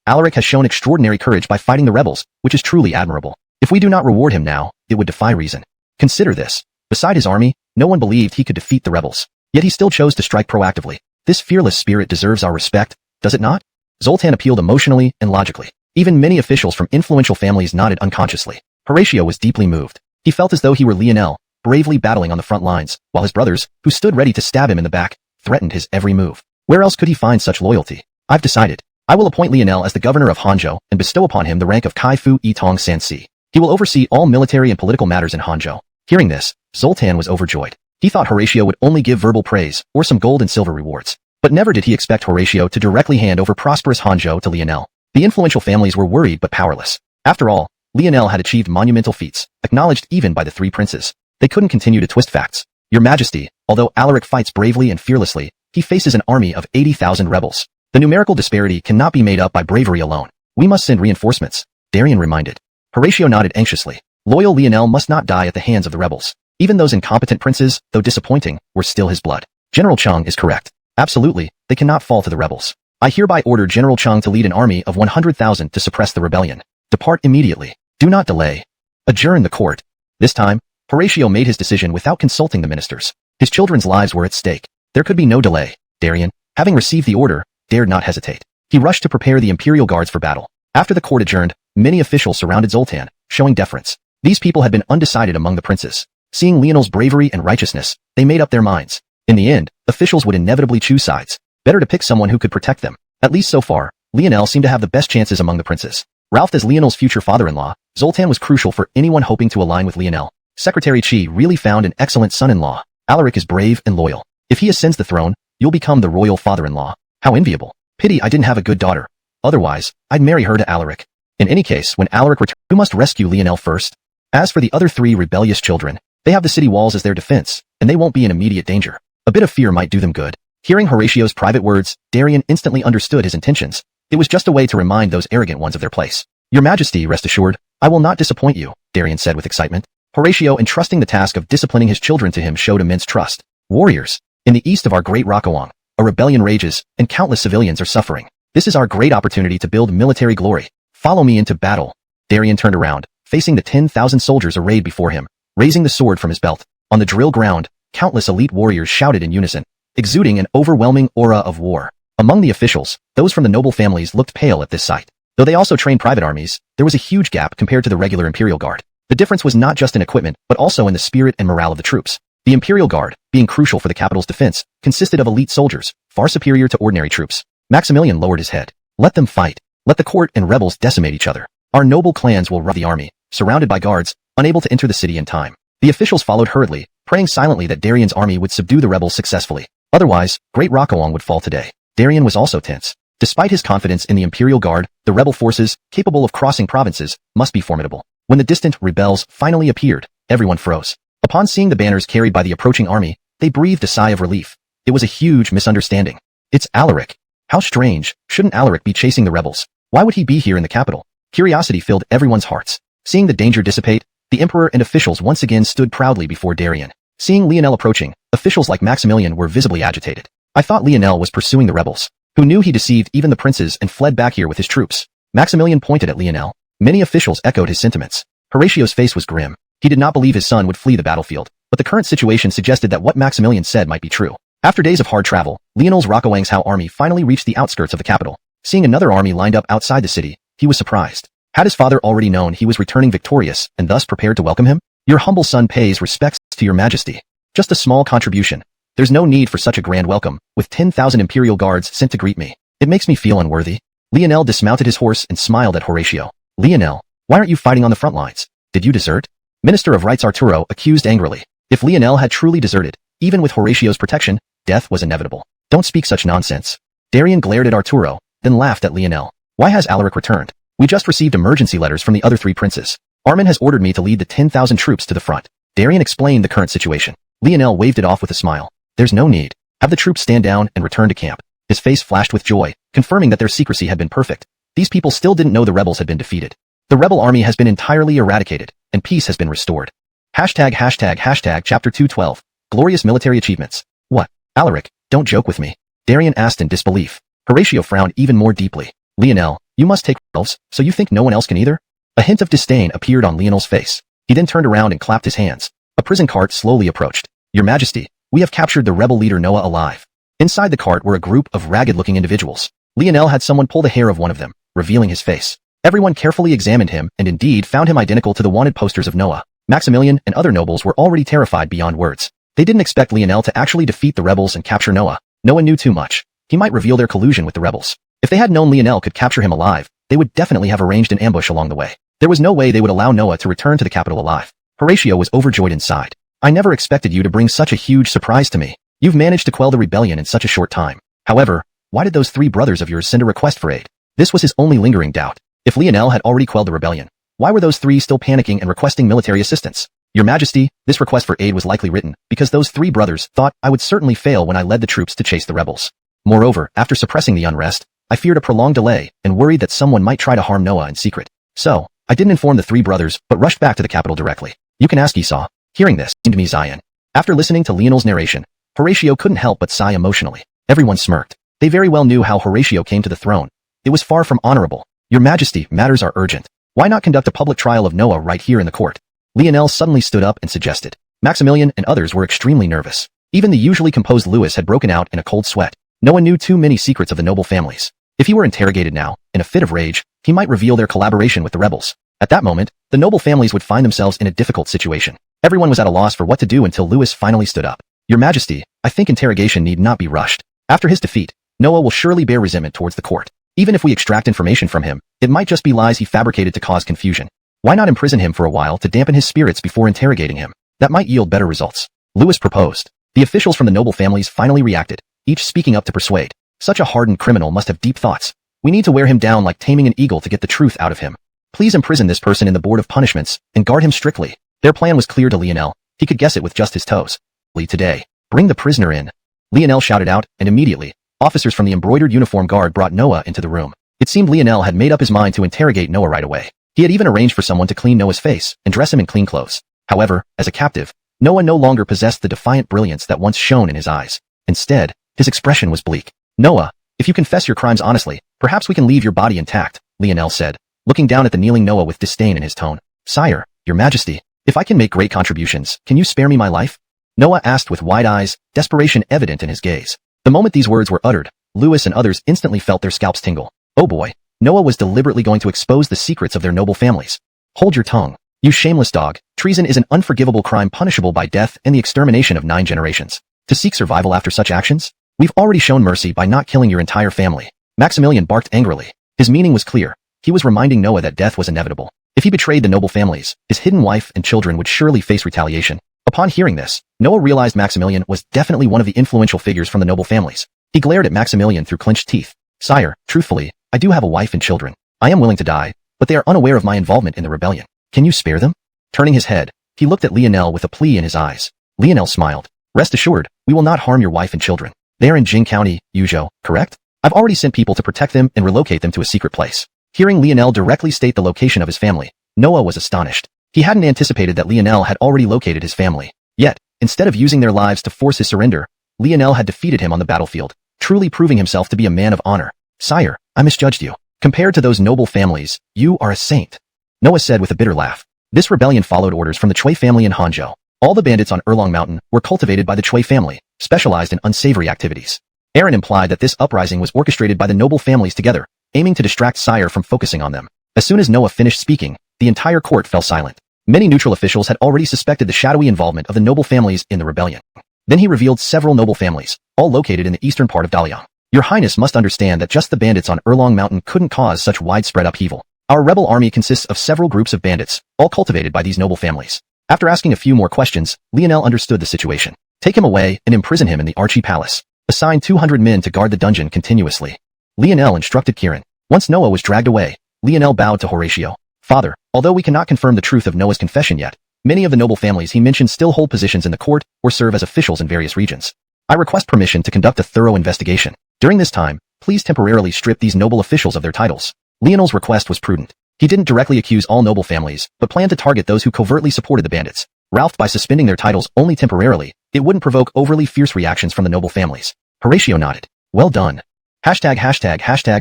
Alaric has shown extraordinary courage by fighting the rebels, which is truly admirable. If we do not reward him now, it would defy reason. Consider this. Beside his army, no one believed he could defeat the rebels. Yet he still chose to strike proactively. This fearless spirit deserves our respect, does it not? Zoltan appealed emotionally and logically. Even many officials from influential families nodded unconsciously. Horatio was deeply moved. He felt as though he were Lionel, bravely battling on the front lines, while his brothers, who stood ready to stab him in the back, threatened his every move. Where else could he find such loyalty? I've decided. I will appoint Lionel as the governor of Hangzhou and bestow upon him the rank of Kai Fu Yitong Sansi. He will oversee all military and political matters in Hangzhou. Hearing this, Zoltan was overjoyed. He thought Horatio would only give verbal praise or some gold and silver rewards. But never did he expect Horatio to directly hand over prosperous Hangzhou to Lionel. The influential families were worried but powerless. After all, Lionel had achieved monumental feats, acknowledged even by the 3 princes. They couldn't continue to twist facts. Your Majesty, although Alaric fights bravely and fearlessly, he faces an army of 80,000 rebels. The numerical disparity cannot be made up by bravery alone. We must send reinforcements, Darian reminded. Horatio nodded anxiously. Loyal Lionel must not die at the hands of the rebels. Even those incompetent princes, though disappointing, were still his blood. General Chung is correct. Absolutely, they cannot fall to the rebels. I hereby order General Chung to lead an army of 100,000 to suppress the rebellion. Depart immediately. Do not delay. Adjourn the court. This time, Horatio made his decision without consulting the ministers. His children's lives were at stake. There could be no delay. Darian, having received the order, dared not hesitate. He rushed to prepare the imperial guards for battle. After the court adjourned, many officials surrounded Zoltan, showing deference. These people had been undecided among the princes. Seeing Lionel's bravery and righteousness, they made up their minds. In the end, officials would inevitably choose sides. Better to pick someone who could protect them. At least so far, Lionel seemed to have the best chances among the princes. Ralph as Lionel's future father-in-law, Zoltan was crucial for anyone hoping to align with Lionel. Secretary Qi really found an excellent son-in-law. Alaric is brave and loyal. If he ascends the throne, you'll become the royal father-in-law. How enviable. Pity I didn't have a good daughter. Otherwise, I'd marry her to Alaric. In any case, when Alaric returns, you must rescue Lionel first. As for the other 3 rebellious children, they have the city walls as their defense, and they won't be in immediate danger. A bit of fear might do them good. Hearing Horatio's private words, Darian instantly understood his intentions. It was just a way to remind those arrogant ones of their place. Your Majesty, rest assured, I will not disappoint you, Darian said with excitement. Horatio, entrusting the task of disciplining his children to him, showed immense trust. Warriors, in the east of our great Rockawang, a rebellion rages, and countless civilians are suffering. This is our great opportunity to build military glory. Follow me into battle. Darian turned around, facing the 10,000 soldiers arrayed before him, raising the sword from his belt. On the drill ground, countless elite warriors shouted in unison, exuding an overwhelming aura of war. Among the officials, those from the noble families looked pale at this sight. Though they also trained private armies, there was a huge gap compared to the regular Imperial Guard. The difference was not just in equipment, but also in the spirit and morale of the troops. The Imperial Guard, being crucial for the capital's defense, consisted of elite soldiers, far superior to ordinary troops. Maximilian lowered his head. Let them fight. Let the court and rebels decimate each other. Our noble clans will run the army, surrounded by guards, unable to enter the city in time. The officials followed hurriedly, praying silently that Darian's army would subdue the rebels successfully. Otherwise, Great Rockawang would fall today. Darian was also tense. Despite his confidence in the Imperial Guard, the rebel forces, capable of crossing provinces, must be formidable. When the distant rebels finally appeared, everyone froze. Upon seeing the banners carried by the approaching army, they breathed a sigh of relief. It was a huge misunderstanding. It's Alaric. How strange. Shouldn't Alaric be chasing the rebels? Why would he be here in the capital? Curiosity filled everyone's hearts. Seeing the danger dissipate, the emperor and officials once again stood proudly before Darian. Seeing Lionel approaching, officials like Maximilian were visibly agitated. I thought Lionel was pursuing the rebels. Who knew he deceived even the princes and fled back here with his troops? Maximilian pointed at Lionel. Many officials echoed his sentiments. Horatio's face was grim. He did not believe his son would flee the battlefield, but the current situation suggested that what Maximilian said might be true. After days of hard travel, Lionel's Rockawangzhou army finally reached the outskirts of the capital. Seeing another army lined up outside the city, he was surprised. Had his father already known he was returning victorious and thus prepared to welcome him? Your humble son pays respects to your majesty. Just a small contribution. There's no need for such a grand welcome, with 10,000 imperial guards sent to greet me. It makes me feel unworthy. Lionel dismounted his horse and smiled at Horatio. Lionel, why aren't you fighting on the front lines? Did you desert? Minister of Rights Arturo accused angrily. If Lionel had truly deserted, even with Horatio's protection, death was inevitable. Don't speak such nonsense. Darian glared at Arturo, then laughed at Lionel. Why has Alaric returned? We just received emergency letters from the other 3 princes. Armin has ordered me to lead the 10,000 troops to the front. Darian explained the current situation. Lionel waved it off with a smile. There's no need. Have the troops stand down and return to camp. His face flashed with joy, confirming that their secrecy had been perfect. These people still didn't know the rebels had been defeated. The rebel army has been entirely eradicated, and peace has been restored. Chapter 212. Glorious military achievements. What? Alaric, don't joke with me. Darian asked in disbelief. Horatio frowned even more deeply. Lionel, you must take elves, so you think no one else can either? A hint of disdain appeared on Lionel's face. He then turned around and clapped his hands. A prison cart slowly approached. Your Majesty, we have captured the rebel leader Noah alive. Inside the cart were a group of ragged-looking individuals. Lionel had someone pull the hair of one of them, revealing his face. Everyone carefully examined him and indeed found him identical to the wanted posters of Noah. Maximilian and other nobles were already terrified beyond words. They didn't expect Lionel to actually defeat the rebels and capture Noah. Noah knew too much. He might reveal their collusion with the rebels. If they had known Lionel could capture him alive, they would definitely have arranged an ambush along the way. There was no way they would allow Noah to return to the capital alive. Horatio was overjoyed inside. I never expected you to bring such a huge surprise to me. You've managed to quell the rebellion in such a short time. However, why did those 3 brothers of yours send a request for aid? This was his only lingering doubt. If Lionel had already quelled the rebellion, why were those 3 still panicking and requesting military assistance? Your Majesty, this request for aid was likely written because those 3 brothers thought I would certainly fail when I led the troops to chase the rebels. Moreover, after suppressing the unrest, I feared a prolonged delay and worried that someone might try to harm Noah in secret. So, I didn't inform the 3 brothers, but rushed back to the capital directly. You can ask Esau. Hearing this, seemed me Xiuxian. After listening to Lionel's narration, Horatio couldn't help but sigh emotionally. Everyone smirked. They very well knew how Horatio came to the throne. It was far from honorable. Your Majesty, matters are urgent. Why not conduct a public trial of Noah right here in the court? Lionel suddenly stood up and suggested. Maximilian and others were extremely nervous. Even the usually composed Louis had broken out in a cold sweat. Noah knew too many secrets of the noble families. If he were interrogated now, in a fit of rage, he might reveal their collaboration with the rebels. At that moment, the noble families would find themselves in a difficult situation. Everyone was at a loss for what to do until Louis finally stood up. Your Majesty, I think interrogation need not be rushed. After his defeat, Noah will surely bear resentment towards the court. Even if we extract information from him, it might just be lies he fabricated to cause confusion. Why not imprison him for a while to dampen his spirits before interrogating him? That might yield better results. Louis proposed. The officials from the noble families finally reacted, each speaking up to persuade. Such a hardened criminal must have deep thoughts. We need to wear him down like taming an eagle to get the truth out of him. Please imprison this person in the board of punishments and guard him strictly. Their plan was clear to Lionel. He could guess it with just his toes. Today, bring the prisoner in. Lionel shouted out, and immediately, officers from the embroidered uniform guard brought Noah into the room. It seemed Lionel had made up his mind to interrogate Noah right away. He had even arranged for someone to clean Noah's face and dress him in clean clothes. However, as a captive, Noah no longer possessed the defiant brilliance that once shone in his eyes. Instead, his expression was bleak. Noah, if you confess your crimes honestly, perhaps we can leave your body intact, Lionel said, looking down at the kneeling Noah with disdain in his tone. Sire, your Majesty, if I can make great contributions, can you spare me my life? Noah asked with wide eyes, desperation evident in his gaze. The moment these words were uttered, Louis and others instantly felt their scalps tingle. Oh boy, Noah was deliberately going to expose the secrets of their noble families. Hold your tongue. You shameless dog. Treason is an unforgivable crime punishable by death and the extermination of 9 generations. To seek survival after such actions? We've already shown mercy by not killing your entire family. Maximilian barked angrily. His meaning was clear. He was reminding Noah that death was inevitable. If he betrayed the noble families, his hidden wife and children would surely face retaliation. Upon hearing this, Noah realized Maximilian was definitely one of the influential figures from the noble families. He glared at Maximilian through clenched teeth. Sire, truthfully, I do have a wife and children. I am willing to die, but they are unaware of my involvement in the rebellion. Can you spare them? Turning his head, he looked at Lionel with a plea in his eyes. Lionel smiled. Rest assured, we will not harm your wife and children. They are in Jing County, Yuzhou, correct? I've already sent people to protect them and relocate them to a secret place. Hearing Lionel directly state the location of his family, Noah was astonished. He hadn't anticipated that Lionel had already located his family. Yet, instead of using their lives to force his surrender, Lionel had defeated him on the battlefield, truly proving himself to be a man of honor. Sire, I misjudged you. Compared to those noble families, you are a saint. Noah said with a bitter laugh. This rebellion followed orders from the Chui family in Hangzhou. All the bandits on Erlong Mountain were cultivated by the Chui family, specialized in unsavory activities. Aaron implied that this uprising was orchestrated by the noble families together, aiming to distract Sire from focusing on them. As soon as Noah finished speaking, the entire court fell silent. Many neutral officials had already suspected the shadowy involvement of the noble families in the rebellion. Then he revealed several noble families, all located in the eastern part of Daliang. Your Highness must understand that just the bandits on Erlong Mountain couldn't cause such widespread upheaval. Our rebel army consists of several groups of bandits, all cultivated by these noble families. After asking a few more questions, Lionel understood the situation. Take him away and imprison him in the Archie Palace. Assign 200 men to guard the dungeon continuously. Lionel instructed Kirin. Once Noah was dragged away, Lionel bowed to Horatio. Father, although we cannot confirm the truth of Noah's confession yet, many of the noble families he mentioned still hold positions in the court or serve as officials in various regions. I request permission to conduct a thorough investigation. During this time, please temporarily strip these noble officials of their titles. Lionel's request was prudent. He didn't directly accuse all noble families, but planned to target those who covertly supported the bandits. Ralph, by suspending their titles only temporarily, it wouldn't provoke overly fierce reactions from the noble families. Horatio nodded. Well done.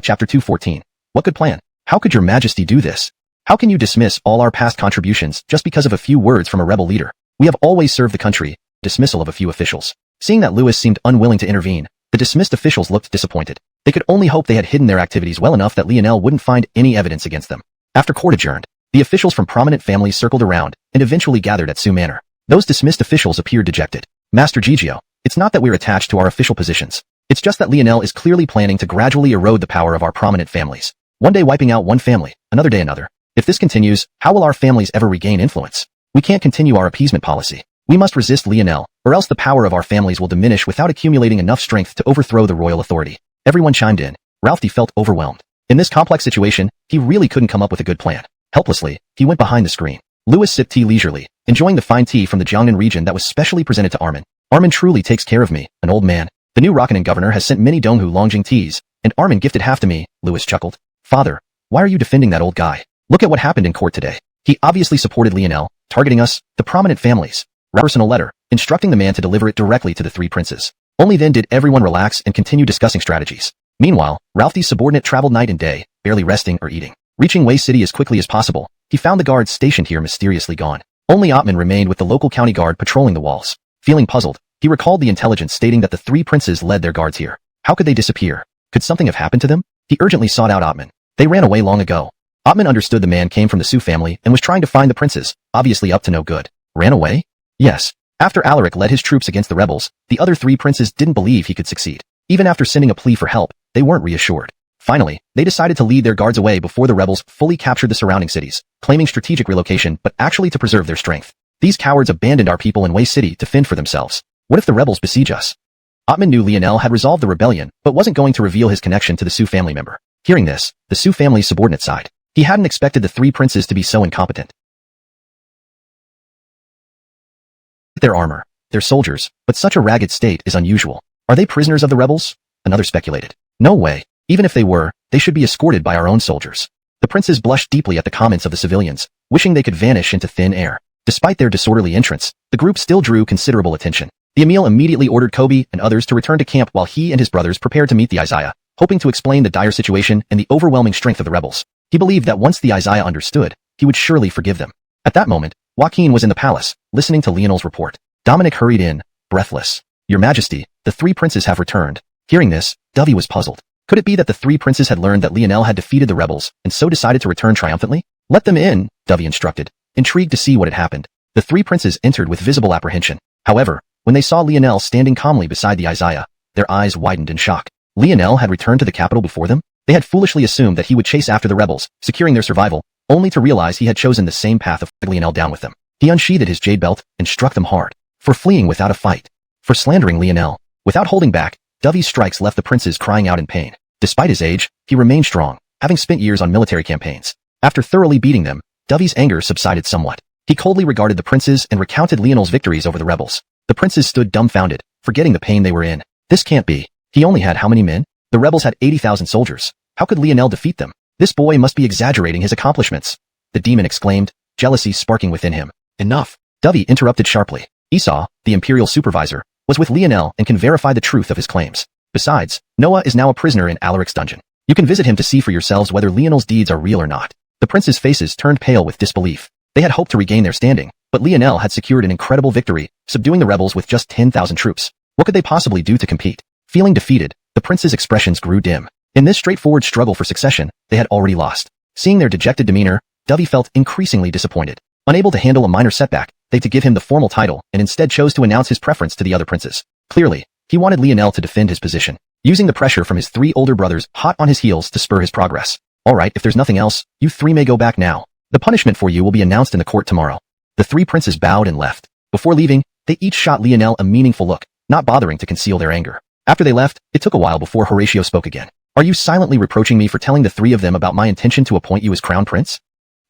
Chapter 214. What good plan? How could your majesty do this? How can you dismiss all our past contributions just because of a few words from a rebel leader? We have always served the country. Dismissal of a few officials. Seeing that Lewis seemed unwilling to intervene, the dismissed officials looked disappointed. They could only hope they had hidden their activities well enough that Lionel wouldn't find any evidence against them. After court adjourned, the officials from prominent families circled around and eventually gathered at Su Manor. Those dismissed officials appeared dejected. Master Gigio, it's not that we're attached to our official positions. It's just that Lionel is clearly planning to gradually erode the power of our prominent families. One day wiping out one family, another day another. If this continues, how will our families ever regain influence? We can't continue our appeasement policy. We must resist Lionel, or else the power of our families will diminish without accumulating enough strength to overthrow the royal authority. Everyone chimed in. Ralphie felt overwhelmed. In this complex situation, he really couldn't come up with a good plan. Helplessly, he went behind the screen. Lewis sipped tea leisurely, enjoying the fine tea from the Jiangnan region that was specially presented to Armin. Armin truly takes care of me, an old man. The new Rockanen governor has sent many Donghu Longjing teas, and Armin gifted half to me, Lewis chuckled. Father, why are you defending that old guy? Look at what happened in court today. He obviously supported Lionel, targeting us, the prominent families. Personal letter, instructing the man to deliver it directly to the three princes. Only then did everyone relax and continue discussing strategies. Meanwhile, Ralphie's subordinate traveled night and day, barely resting or eating. Reaching Wei City as quickly as possible, he found the guards stationed here mysteriously gone. Only Ottman remained with the local county guard patrolling the walls. Feeling puzzled, he recalled the intelligence stating that the three princes led their guards here. How could they disappear? Could something have happened to them? He urgently sought out Ottman. They ran away long ago. Ottman understood the man came from the Su family and was trying to find the princes, obviously up to no good. Ran away? Yes. After Alaric led his troops against the rebels, the other three princes didn't believe he could succeed. Even after sending a plea for help, they weren't reassured. Finally, they decided to lead their guards away before the rebels fully captured the surrounding cities, claiming strategic relocation but actually to preserve their strength. These cowards abandoned our people in Wei City to fend for themselves. What if the rebels besiege us? Ottman knew Lionel had resolved the rebellion but wasn't going to reveal his connection to the Su family member. Hearing this, the Su family's subordinate sighed. He hadn't expected the three princes to be so incompetent. Their armor, their soldiers, but such a ragged state is unusual. Are they prisoners of the rebels? Another speculated. No way. Even if they were, they should be escorted by our own soldiers. The princes blushed deeply at the comments of the civilians, wishing they could vanish into thin air. Despite their disorderly entrance, the group still drew considerable attention. The Emil immediately ordered Kobe and others to return to camp while he and his brothers prepared to meet the Isaiah, hoping to explain the dire situation and the overwhelming strength of the rebels. He believed that once the Isaiah understood, he would surely forgive them. At that moment, Joaquin was in the palace, listening to Lionel's report. Dominic hurried in, breathless. Your Majesty, the three princes have returned. Hearing this, Dovey was puzzled. Could it be that the three princes had learned that Lionel had defeated the rebels and so decided to return triumphantly? Let them in, Dovey instructed, intrigued to see what had happened. The three princes entered with visible apprehension. However, when they saw Lionel standing calmly beside the Isaiah, their eyes widened in shock. Lionel had returned to the capital before them? They had foolishly assumed that he would chase after the rebels, securing their survival, only to realize he had chosen the same path of Lionel down with them. He unsheathed his jade belt and struck them hard. For fleeing without a fight. For slandering Lionel. Without holding back, Dovey's strikes left the princes crying out in pain. Despite his age, he remained strong, having spent years on military campaigns. After thoroughly beating them, Dovey's anger subsided somewhat. He coldly regarded the princes and recounted Lionel's victories over the rebels. The princes stood dumbfounded, forgetting the pain they were in. This can't be. He only had how many men? The rebels had 80,000 soldiers. How could Lionel defeat them? This boy must be exaggerating his accomplishments. The demon exclaimed, jealousy sparking within him. Enough. Dovey interrupted sharply. Esau, the imperial supervisor, was with Lionel and can verify the truth of his claims. Besides, Noah is now a prisoner in Alaric's dungeon. You can visit him to see for yourselves whether Lionel's deeds are real or not. The princes' faces turned pale with disbelief. They had hoped to regain their standing, but Lionel had secured an incredible victory, subduing the rebels with just 10,000 troops. What could they possibly do to compete? Feeling defeated, the princes' expressions grew dim. In this straightforward struggle for succession, they had already lost. Seeing their dejected demeanor, Dovey felt increasingly disappointed. Unable to handle a minor setback, they to give him the formal title and instead chose to announce his preference to the other princes. Clearly, he wanted Lionel to defend his position, using the pressure from his 3 older brothers hot on his heels to spur his progress. Alright, if there's nothing else, you 3 may go back now. The punishment for you will be announced in the court tomorrow. The 3 princes bowed and left. Before leaving, they each shot Lionel a meaningful look, not bothering to conceal their anger. After they left, it took a while before Horatio spoke again. Are you silently reproaching me for telling the 3 of them about my intention to appoint you as crown prince?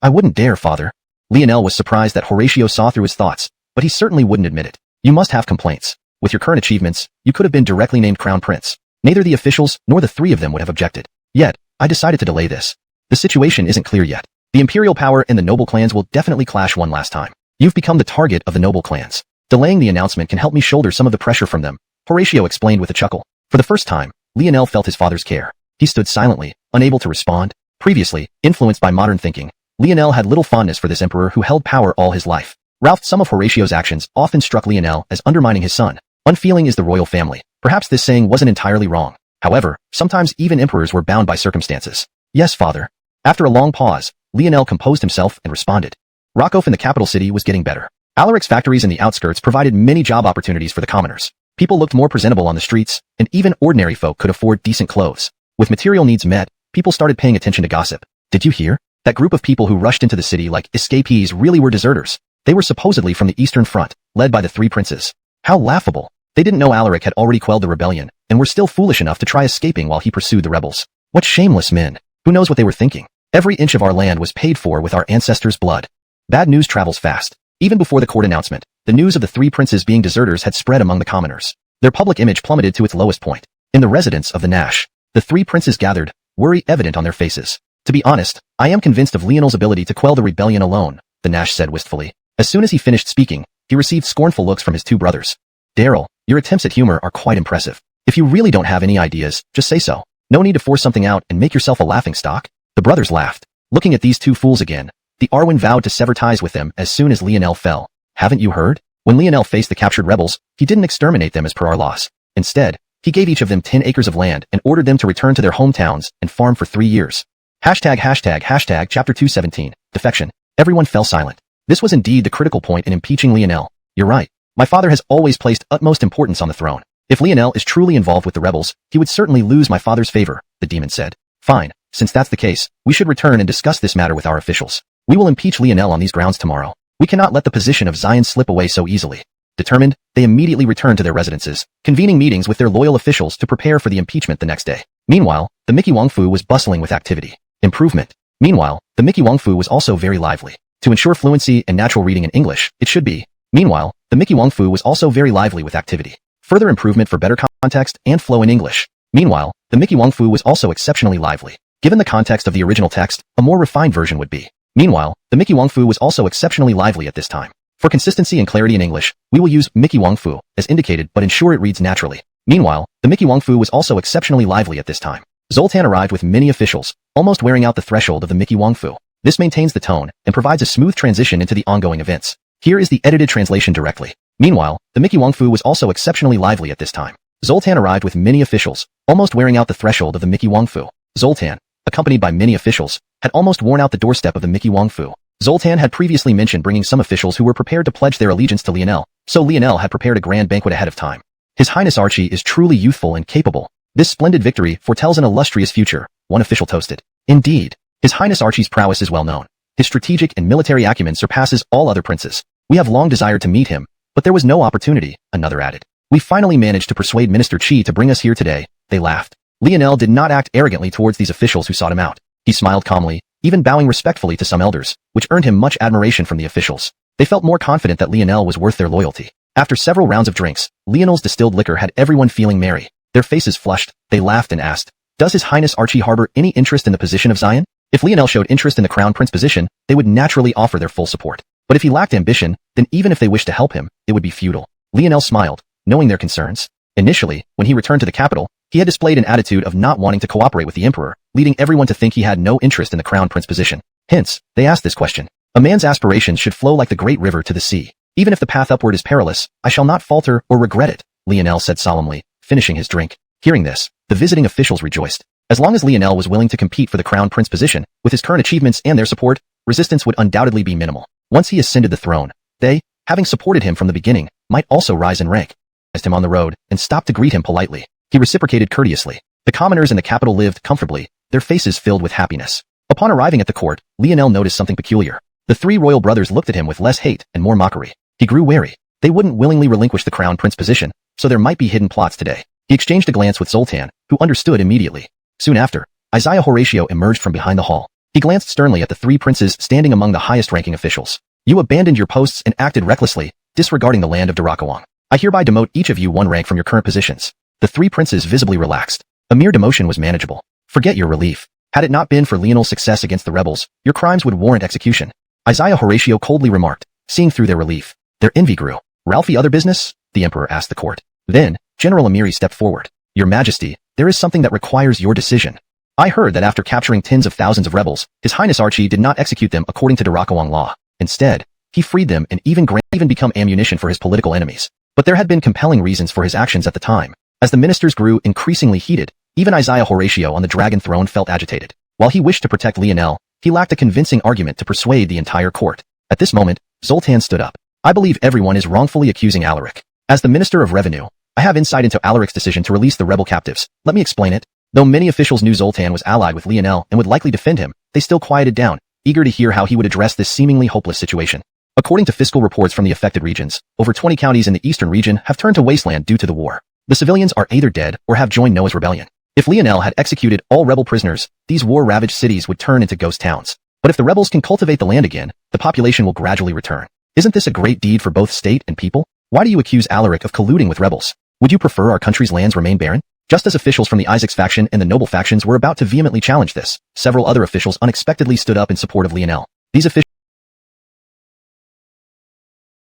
I wouldn't dare, father. Lionel was surprised that Horatio saw through his thoughts, but he certainly wouldn't admit it. You must have complaints. With your current achievements, you could have been directly named crown prince. Neither the officials nor the 3 of them would have objected. Yet, I decided to delay this. The situation isn't clear yet. The imperial power and the noble clans will definitely clash one last time. You've become the target of the noble clans. Delaying the announcement can help me shoulder some of the pressure from them, Horatio explained with a chuckle. For the first time, Lionel felt his father's care. He stood silently, unable to respond. Previously, influenced by modern thinking, Lionel had little fondness for this emperor who held power all his life. Some of Horatio's actions often struck Lionel as undermining his son. Unfeeling is the royal family. Perhaps this saying wasn't entirely wrong. However, sometimes even emperors were bound by circumstances. Yes, father. After a long pause, Lionel composed himself and responded. Rockoff in the capital city was getting better. Alaric's factories in the outskirts provided many job opportunities for the commoners. People looked more presentable on the streets, and even ordinary folk could afford decent clothes. With material needs met, people started paying attention to gossip. Did you hear? That group of people who rushed into the city like escapees really were deserters. They were supposedly from the Eastern Front, led by the 3 princes. How laughable. They didn't know Alaric had already quelled the rebellion, and were still foolish enough to try escaping while he pursued the rebels. What shameless men. Who knows what they were thinking? Every inch of our land was paid for with our ancestors' blood. Bad news travels fast. Even before the court announcement, the news of the 3 princes being deserters had spread among the commoners. Their public image plummeted to its lowest point. In the residence of the Nash, the 3 princes gathered, worry evident on their faces. To be honest, I am convinced of Lionel's ability to quell the rebellion alone, the Nash said wistfully. As soon as he finished speaking, he received scornful looks from his 2 brothers. Daryl, your attempts at humor are quite impressive. If you really don't have any ideas, just say so. No need to force something out and make yourself a laughingstock. The brothers laughed. Looking at these 2 fools again, the Arwen vowed to sever ties with them as soon as Lionel fell. Haven't you heard? When Lionel faced the captured rebels, he didn't exterminate them as per our laws. Instead, he gave each of them 10 acres of land and ordered them to return to their hometowns and farm for 3 years. Chapter 217, defection. Everyone fell silent. This was indeed the critical point in impeaching Lionel. You're right. My father has always placed utmost importance on the throne. If Lionel is truly involved with the rebels, he would certainly lose my father's favor, the demon said. Fine. Since that's the case, we should return and discuss this matter with our officials. We will impeach Lionel on these grounds tomorrow. We cannot let the position of Xian slip away so easily. Determined, they immediately returned to their residences, convening meetings with their loyal officials to prepare for the impeachment the next day. Meanwhile, the Mickey Wong Fu was bustling with activity. Improvement. Meanwhile, the Mickey Wong Fu was also very lively. To ensure fluency and natural reading in English, it should be. Meanwhile, the Mickey Wong Fu was also very lively with activity. Further improvement for better context and flow in English. Meanwhile, the Mickey Wong Fu was also exceptionally lively. Given the context of the original text, a more refined version would be. Meanwhile, the Mickey Wong Fu was also exceptionally lively at this time. For consistency and clarity in English, we will use Mickey Wong Fu, as indicated, but ensure it reads naturally. Meanwhile, the Mickey Wong Fu was also exceptionally lively at this time. Zoltan arrived with many officials, almost wearing out the threshold of the Mickey Wong Fu. This maintains the tone and provides a smooth transition into the ongoing events. Here is the edited translation directly. Meanwhile, the Mickey Wong Fu was also exceptionally lively at this time. Zoltan arrived with many officials, almost wearing out the threshold of the Mickey Wong Fu. Zoltan, accompanied by many officials, had almost worn out the doorstep of the Mickey Wong Fu. Zoltan had previously mentioned bringing some officials who were prepared to pledge their allegiance to Lionel, so Lionel had prepared a grand banquet ahead of time. His Highness Archie is truly youthful and capable. This splendid victory foretells an illustrious future, one official toasted. Indeed, His Highness Archie's prowess is well known. His strategic and military acumen surpasses all other princes. We have long desired to meet him, but there was no opportunity, another added. We finally managed to persuade Minister Qi to bring us here today. They laughed. Lionel did not act arrogantly towards these officials who sought him out. He smiled calmly, even bowing respectfully to some elders, which earned him much admiration from the officials. They felt more confident that Lionel was worth their loyalty. After several rounds of drinks, Lionel's distilled liquor had everyone feeling merry. Their faces flushed, they laughed and asked, "Does His Highness Archie harbor any interest in the position of Xian?" If Lionel showed interest in the crown prince position, they would naturally offer their full support. But if he lacked ambition, then even if they wished to help him, it would be futile. Lionel smiled, knowing their concerns. Initially, when he returned to the capital, he had displayed an attitude of not wanting to cooperate with the emperor, leading everyone to think he had no interest in the crown prince position. Hence, they asked this question. A man's aspirations should flow like the great river to the sea. Even if the path upward is perilous, I shall not falter or regret it, Lionel said solemnly, finishing his drink. Hearing this, the visiting officials rejoiced. As long as Lionel was willing to compete for the crown prince position, with his current achievements and their support, resistance would undoubtedly be minimal. Once he ascended the throne, they, having supported him from the beginning, might also rise in rank. Passed him on the road and stopped to greet him politely. He reciprocated courteously. The commoners in the capital lived comfortably, their faces filled with happiness. Upon arriving at the court, Lionel noticed something peculiar. The three royal brothers looked at him with less hate and more mockery. He grew wary. They wouldn't willingly relinquish the crown prince position, so there might be hidden plots today. He exchanged a glance with Zoltan, who understood immediately. Soon after, Isaiah Horatio emerged from behind the hall. He glanced sternly at the three princes standing among the highest-ranking officials. You abandoned your posts and acted recklessly, disregarding the land of Derakawang. I hereby demote each of you one rank from your current positions. The three princes visibly relaxed. A mere demotion was manageable. Forget your relief. Had it not been for Lionel's success against the rebels, your crimes would warrant execution. Isaiah Horatio coldly remarked, seeing through their relief. Their envy grew. Ralphie, other business? The emperor asked the court. Then, General Amiri stepped forward. Your Majesty, there is something that requires your decision. I heard that after capturing tens of thousands of rebels, His Highness Archie did not execute them according to Derakawang law. Instead, he freed them and even become ammunition for his political enemies. But there had been compelling reasons for his actions at the time. As the ministers grew increasingly heated, even Isaiah Horatio on the dragon throne felt agitated. While he wished to protect Lionel, he lacked a convincing argument to persuade the entire court. At this moment, Zoltan stood up. I believe everyone is wrongfully accusing Alaric. As the Minister of Revenue, I have insight into Alaric's decision to release the rebel captives. Let me explain it. Though many officials knew Zoltan was allied with Lionel and would likely defend him, they still quieted down, eager to hear how he would address this seemingly hopeless situation. According to fiscal reports from the affected regions, over 20 counties in the eastern region have turned to wasteland due to the war. The civilians are either dead or have joined Noah's rebellion. If Lionel had executed all rebel prisoners, these war-ravaged cities would turn into ghost towns. But if the rebels can cultivate the land again, the population will gradually return. Isn't this a great deed for both state and people? Why do you accuse Alaric of colluding with rebels? Would you prefer our country's lands remain barren? Just as officials from the Isaac's faction and the noble factions were about to vehemently challenge this, several other officials unexpectedly stood up in support of Lionel. These officials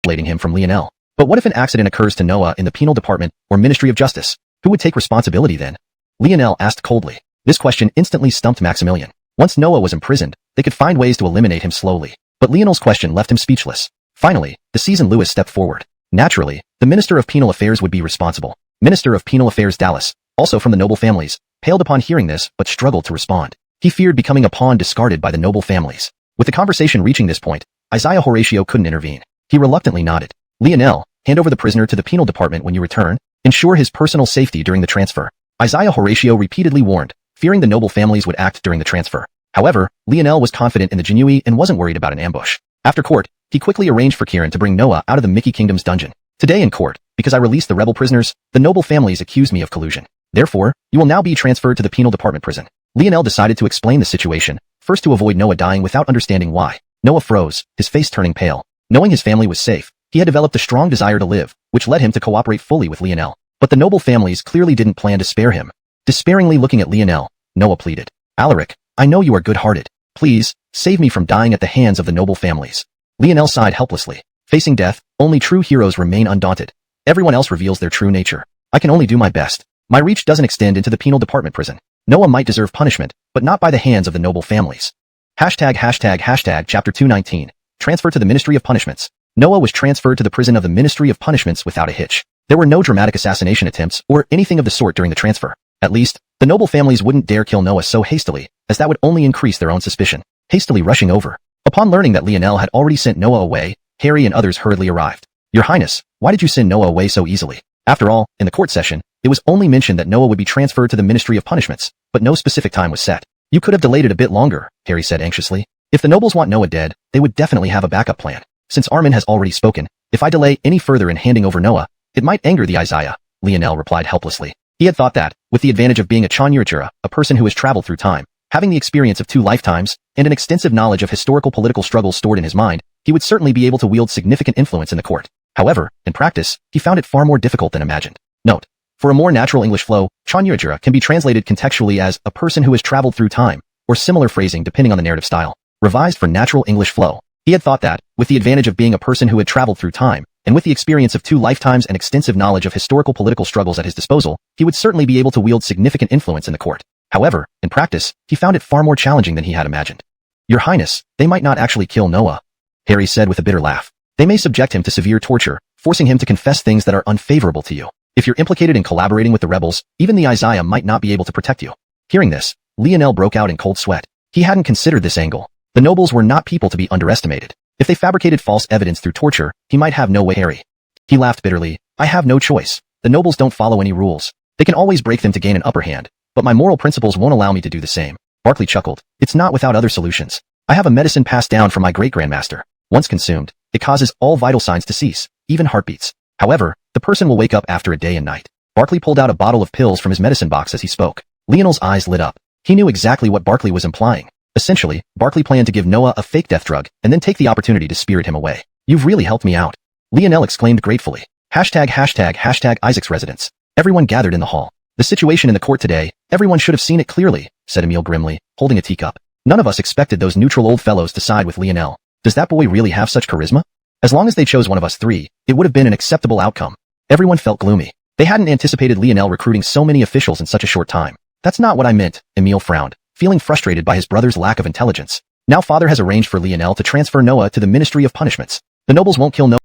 isolating him from Lionel. But what if an accident occurs to Noah in the penal department or Ministry of Justice? Who would take responsibility then? Lionel asked coldly. This question instantly stumped Maximilian. Once Noah was imprisoned, they could find ways to eliminate him slowly. But Lionel's question left him speechless. Finally, the seasoned Lewis stepped forward. Naturally, the Minister of Penal Affairs would be responsible. Minister of Penal Affairs Dallas, also from the noble families, paled upon hearing this but struggled to respond. He feared becoming a pawn discarded by the noble families. With the conversation reaching this point, Isaiah Horatio couldn't intervene. He reluctantly nodded. Lionel, hand over the prisoner to the penal department when you return. Ensure his personal safety during the transfer. Isaiah Horatio repeatedly warned, fearing the noble families would act during the transfer. However, Lionel was confident in the Jinui and wasn't worried about an ambush. After court, he quickly arranged for Kieran to bring Noah out of the Mickey Kingdom's dungeon. Today in court, because I released the rebel prisoners, the noble families accused me of collusion. Therefore, you will now be transferred to the penal department prison. Lionel decided to explain the situation, first to avoid Noah dying without understanding why. Noah froze, his face turning pale. Knowing his family was safe, he had developed a strong desire to live, which led him to cooperate fully with Lionel. But the noble families clearly didn't plan to spare him. Despairingly looking at Lionel, Noah pleaded. Alaric, I know you are good-hearted. Please, save me from dying at the hands of the noble families. Lionel sighed helplessly. Facing death, only true heroes remain undaunted. Everyone else reveals their true nature. I can only do my best. My reach doesn't extend into the penal department prison. Noah might deserve punishment, but not by the hands of the noble families. Chapter 219. Transfer to the Ministry of Punishments. Noah was transferred to the prison of the Ministry of Punishments without a hitch. There were no dramatic assassination attempts or anything of the sort during the transfer. At least, the noble families wouldn't dare kill Noah so hastily, as that would only increase their own suspicion. Hastily rushing over. Upon learning that Lionel had already sent Noah away, Harry and others hurriedly arrived. Your Highness, why did you send Noah away so easily? After all, in the court session, it was only mentioned that Noah would be transferred to the Ministry of Punishments, but no specific time was set. You could have delayed it a bit longer, Harry said anxiously. If the nobles want Noah dead, they would definitely have a backup plan. Since Armin has already spoken, if I delay any further in handing over Noah, it might anger the Isaiah, Lionel replied helplessly. He had thought that, with the advantage of being a xuanhuan, a person who has traveled through time, having the experience of 2 lifetimes, and an extensive knowledge of historical political struggles stored in his mind, he would certainly be able to wield significant influence in the court. However, in practice, he found it far more difficult than imagined. Note: for a more natural English flow, xuanhuan can be translated contextually as a person who has traveled through time, or similar phrasing depending on the narrative style. Revised for natural English flow. He had thought that, with the advantage of being a person who had traveled through time, and with the experience of 2 lifetimes and extensive knowledge of historical political struggles at his disposal, he would certainly be able to wield significant influence in the court. However, in practice, he found it far more challenging than he had imagined. Your Highness, they might not actually kill Noah, Harry said with a bitter laugh. They may subject him to severe torture, forcing him to confess things that are unfavorable to you. If you're implicated in collaborating with the rebels, even the Isaiah might not be able to protect you. Hearing this, Lionel broke out in cold sweat. He hadn't considered this angle. The nobles were not people to be underestimated. If they fabricated false evidence through torture, he might have no way. Harry. He laughed bitterly. I have no choice. The nobles don't follow any rules. They can always break them to gain an upper hand, but my moral principles won't allow me to do the same. Barclay chuckled. It's not without other solutions. I have a medicine passed down from my great-grandmaster. Once consumed, it causes all vital signs to cease, even heartbeats. However, the person will wake up after a day and night. Barclay pulled out a bottle of pills from his medicine box as he spoke. Lionel's eyes lit up. He knew exactly what Barclay was implying. Essentially, Barclay planned to give Noah a fake death drug and then take the opportunity to spirit him away. You've really helped me out. Lionel exclaimed gratefully. #### Isaac's residence. Everyone gathered in the hall. The situation in the court today, everyone should have seen it clearly, said Emile grimly, holding a teacup. None of us expected those neutral old fellows to side with Lionel. Does that boy really have such charisma? As long as they chose one of us three, it would have been an acceptable outcome. Everyone felt gloomy. They hadn't anticipated Lionel recruiting so many officials in such a short time. That's not what I meant, Emile frowned, feeling frustrated by his brother's lack of intelligence. Now father has arranged for Lionel to transfer Noah to the Ministry of Punishments. The nobles won't kill Noah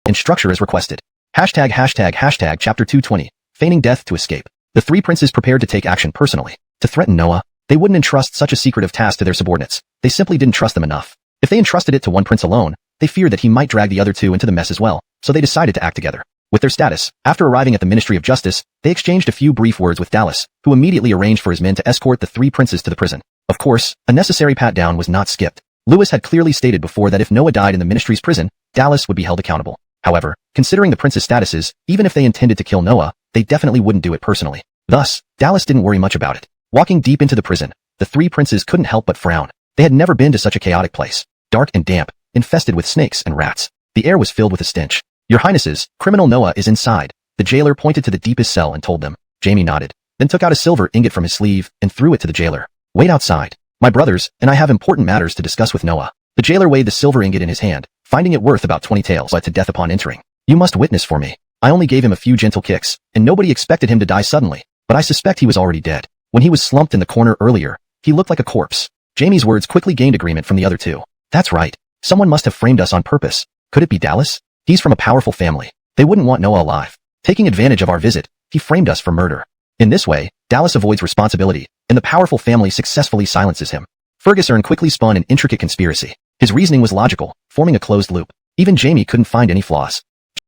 in structure as requested. ###Chapter 220, feigning death to escape. The three princes prepared to take action personally. To threaten Noah, they wouldn't entrust such a secretive task to their subordinates. They simply didn't trust them enough. If they entrusted it to one prince alone, they feared that he might drag the other two into the mess as well, so they decided to act together. With their status, after arriving at the Ministry of Justice, they exchanged a few brief words with Dallas, who immediately arranged for his men to escort the three princes to the prison. Of course, a necessary pat-down was not skipped. Lewis had clearly stated before that if Noah died in the ministry's prison, Dallas would be held accountable. However, considering the princes' statuses, even if they intended to kill Noah, they definitely wouldn't do it personally. Thus, Dallas didn't worry much about it. Walking deep into the prison, the three princes couldn't help but frown. They had never been to such a chaotic place. Dark and damp, infested with snakes and rats. The air was filled with a stench. Your Highnesses, criminal Noah is inside. The jailer pointed to the deepest cell and told them. Jamie nodded, then took out a silver ingot from his sleeve and threw it to the jailer. Wait outside. My brothers and I have important matters to discuss with Noah. The jailer weighed the silver ingot in his hand, finding it worth about 20 taels, but to death upon entering. You must witness for me. I only gave him a few gentle kicks, and nobody expected him to die suddenly, but I suspect he was already dead. When he was slumped in the corner earlier, he looked like a corpse. Jamie's words quickly gained agreement from the other two. That's right. Someone must have framed us on purpose. Could it be Dallas? He's from a powerful family. They wouldn't want Noah alive. Taking advantage of our visit, he framed us for murder. In this way, Dallas avoids responsibility, and the powerful family successfully silences him. Ferguson quickly spun an intricate conspiracy. His reasoning was logical, forming a closed loop. Even Jamie couldn't find any flaws.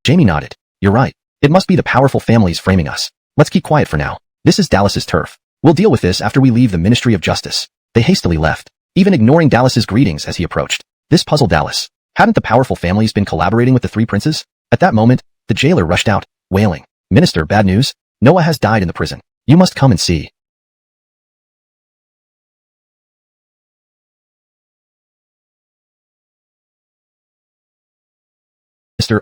Jamie nodded. You're right. It must be the powerful families framing us. Let's keep quiet for now. This is Dallas's turf. We'll deal with this after we leave the Ministry of Justice. They hastily left, even ignoring Dallas's greetings as he approached. This puzzled Dallas. Hadn't the powerful families been collaborating with the three princes? At that moment, the jailer rushed out, wailing. Minister, bad news. Noah has died in the prison. You must come and see.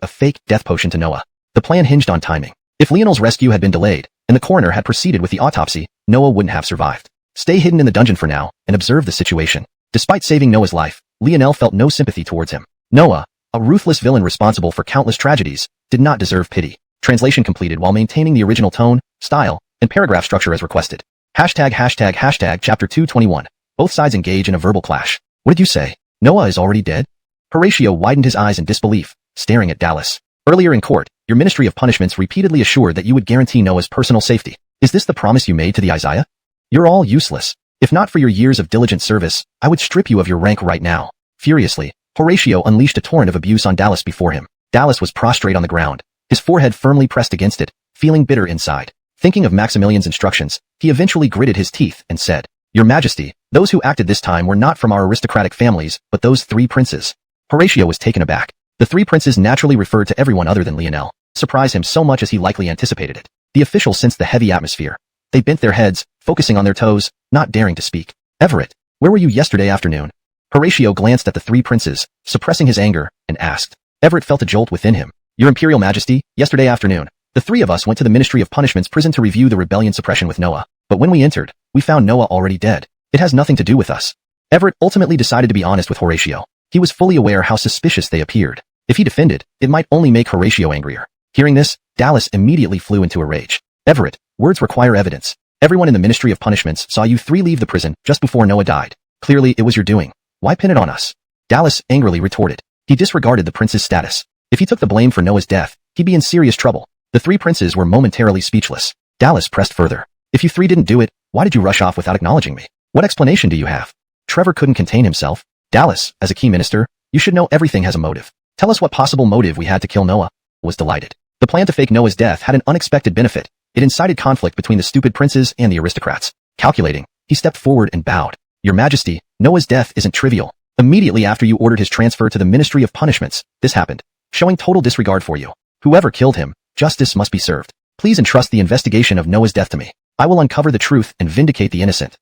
A fake death potion to Noah. The plan hinged on timing. If Lionel's rescue had been delayed, and the coroner had proceeded with the autopsy, Noah wouldn't have survived. Stay hidden in the dungeon for now, and observe the situation. Despite saving Noah's life, Lionel felt no sympathy towards him. Noah, a ruthless villain responsible for countless tragedies, did not deserve pity. Translation completed while maintaining the original tone, style, and paragraph structure as requested. Chapter 221. Both sides engage in a verbal clash. What did you say? Noah is already dead? Horatio widened his eyes in disbelief, staring at Dallas. Earlier in court, your Ministry of Punishments repeatedly assured that you would guarantee Noah's personal safety. Is this the promise you made to the Isaiah? You're all useless. If not for your years of diligent service, I would strip you of your rank right now. Furiously, Horatio unleashed a torrent of abuse on Dallas before him. Dallas was prostrate on the ground, his forehead firmly pressed against it, feeling bitter inside. Thinking of Maximilian's instructions, he eventually gritted his teeth and said, Your Majesty, those who acted this time were not from our aristocratic families, but those three princes. Horatio was taken aback. The three princes naturally referred to everyone other than Lionel, surprised him so much as he likely anticipated it. The officials sensed the heavy atmosphere. They bent their heads, focusing on their toes, not daring to speak. Everett, where were you yesterday afternoon? Horatio glanced at the three princes, suppressing his anger, and asked. Everett felt a jolt within him. Your Imperial Majesty, yesterday afternoon, the three of us went to the Ministry of Punishments prison to review the rebellion suppression with Noah, but when we entered, we found Noah already dead. It has nothing to do with us. Everett ultimately decided to be honest with Horatio. He was fully aware how suspicious they appeared. If he defended, it might only make Horatio angrier. Hearing this, Dallas immediately flew into a rage. Everett, words require evidence. Everyone in the Ministry of Punishments saw you three leave the prison just before Noah died. Clearly, it was your doing. Why pin it on us? Dallas angrily retorted. He disregarded the prince's status. If he took the blame for Noah's death, he'd be in serious trouble. The three princes were momentarily speechless. Dallas pressed further. If you three didn't do it, Why did you rush off without acknowledging me? What explanation do you have? Trevor couldn't contain himself. Dallas, as a key minister, you should know everything has a motive. Tell us what possible motive we had to kill Noah. Was delighted. The plan to fake Noah's death had an unexpected benefit. It incited conflict between the stupid princes and the aristocrats. Calculating, he stepped forward and bowed. Your Majesty, Noah's death isn't trivial. Immediately after you ordered his transfer to the Ministry of Punishments, this happened, showing total disregard for you. Whoever killed him, justice must be served. Please entrust the investigation of Noah's death to me. I will uncover the truth and vindicate the innocent.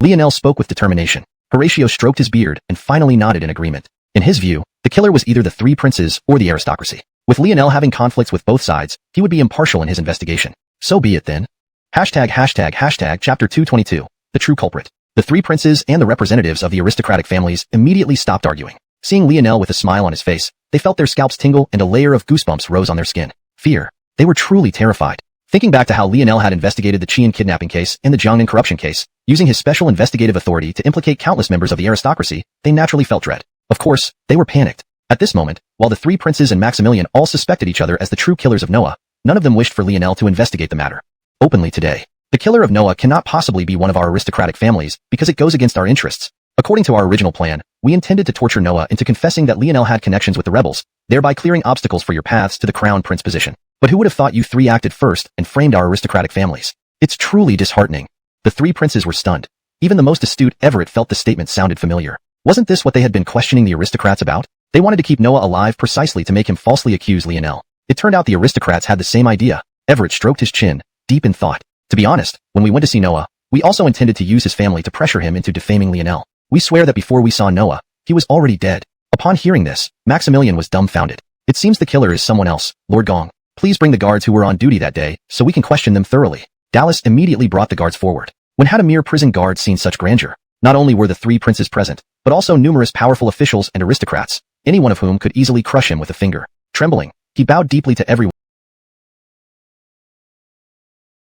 Lionel spoke with determination. Horatio stroked his beard and finally nodded in agreement. In his view, the killer was either the three princes or the aristocracy. With Lionel having conflicts with both sides, he would be impartial in his investigation. So be it then. Chapter 222. The true culprit. The three princes and the representatives of the aristocratic families immediately stopped arguing. Seeing Lionel with a smile on his face, they felt their scalps tingle and a layer of goosebumps rose on their skin. Fear. They were truly terrified. Thinking back to how Lionel had investigated the Xian kidnapping case and the Xuanhuan corruption case, using his special investigative authority to implicate countless members of the aristocracy, they naturally felt dread. Of course, they were panicked. At this moment, while the three princes and Maximilian all suspected each other as the true killers of Noah, none of them wished for Lionel to investigate the matter openly today. The killer of Noah cannot possibly be one of our aristocratic families because it goes against our interests. According to our original plan, we intended to torture Noah into confessing that Lionel had connections with the rebels, thereby clearing obstacles for your paths to the crown prince position. But who would have thought you three acted first and framed our aristocratic families? It's truly disheartening. The three princes were stunned. Even the most astute Everett felt the statement sounded familiar. Wasn't this what they had been questioning the aristocrats about? They wanted to keep Noah alive precisely to make him falsely accuse Lionel. It turned out the aristocrats had the same idea. Everett stroked his chin, deep in thought. To be honest, when we went to see Noah, we also intended to use his family to pressure him into defaming Lionel. We swear that before we saw Noah, he was already dead. Upon hearing this, Maximilian was dumbfounded. It seems the killer is someone else, Lord Gong. Please bring the guards who were on duty that day, so we can question them thoroughly. Dallas immediately brought the guards forward. When had a mere prison guard seen such grandeur? Not only were the three princes present, but also numerous powerful officials and aristocrats, any one of whom could easily crush him with a finger. Trembling, he bowed deeply to everyone.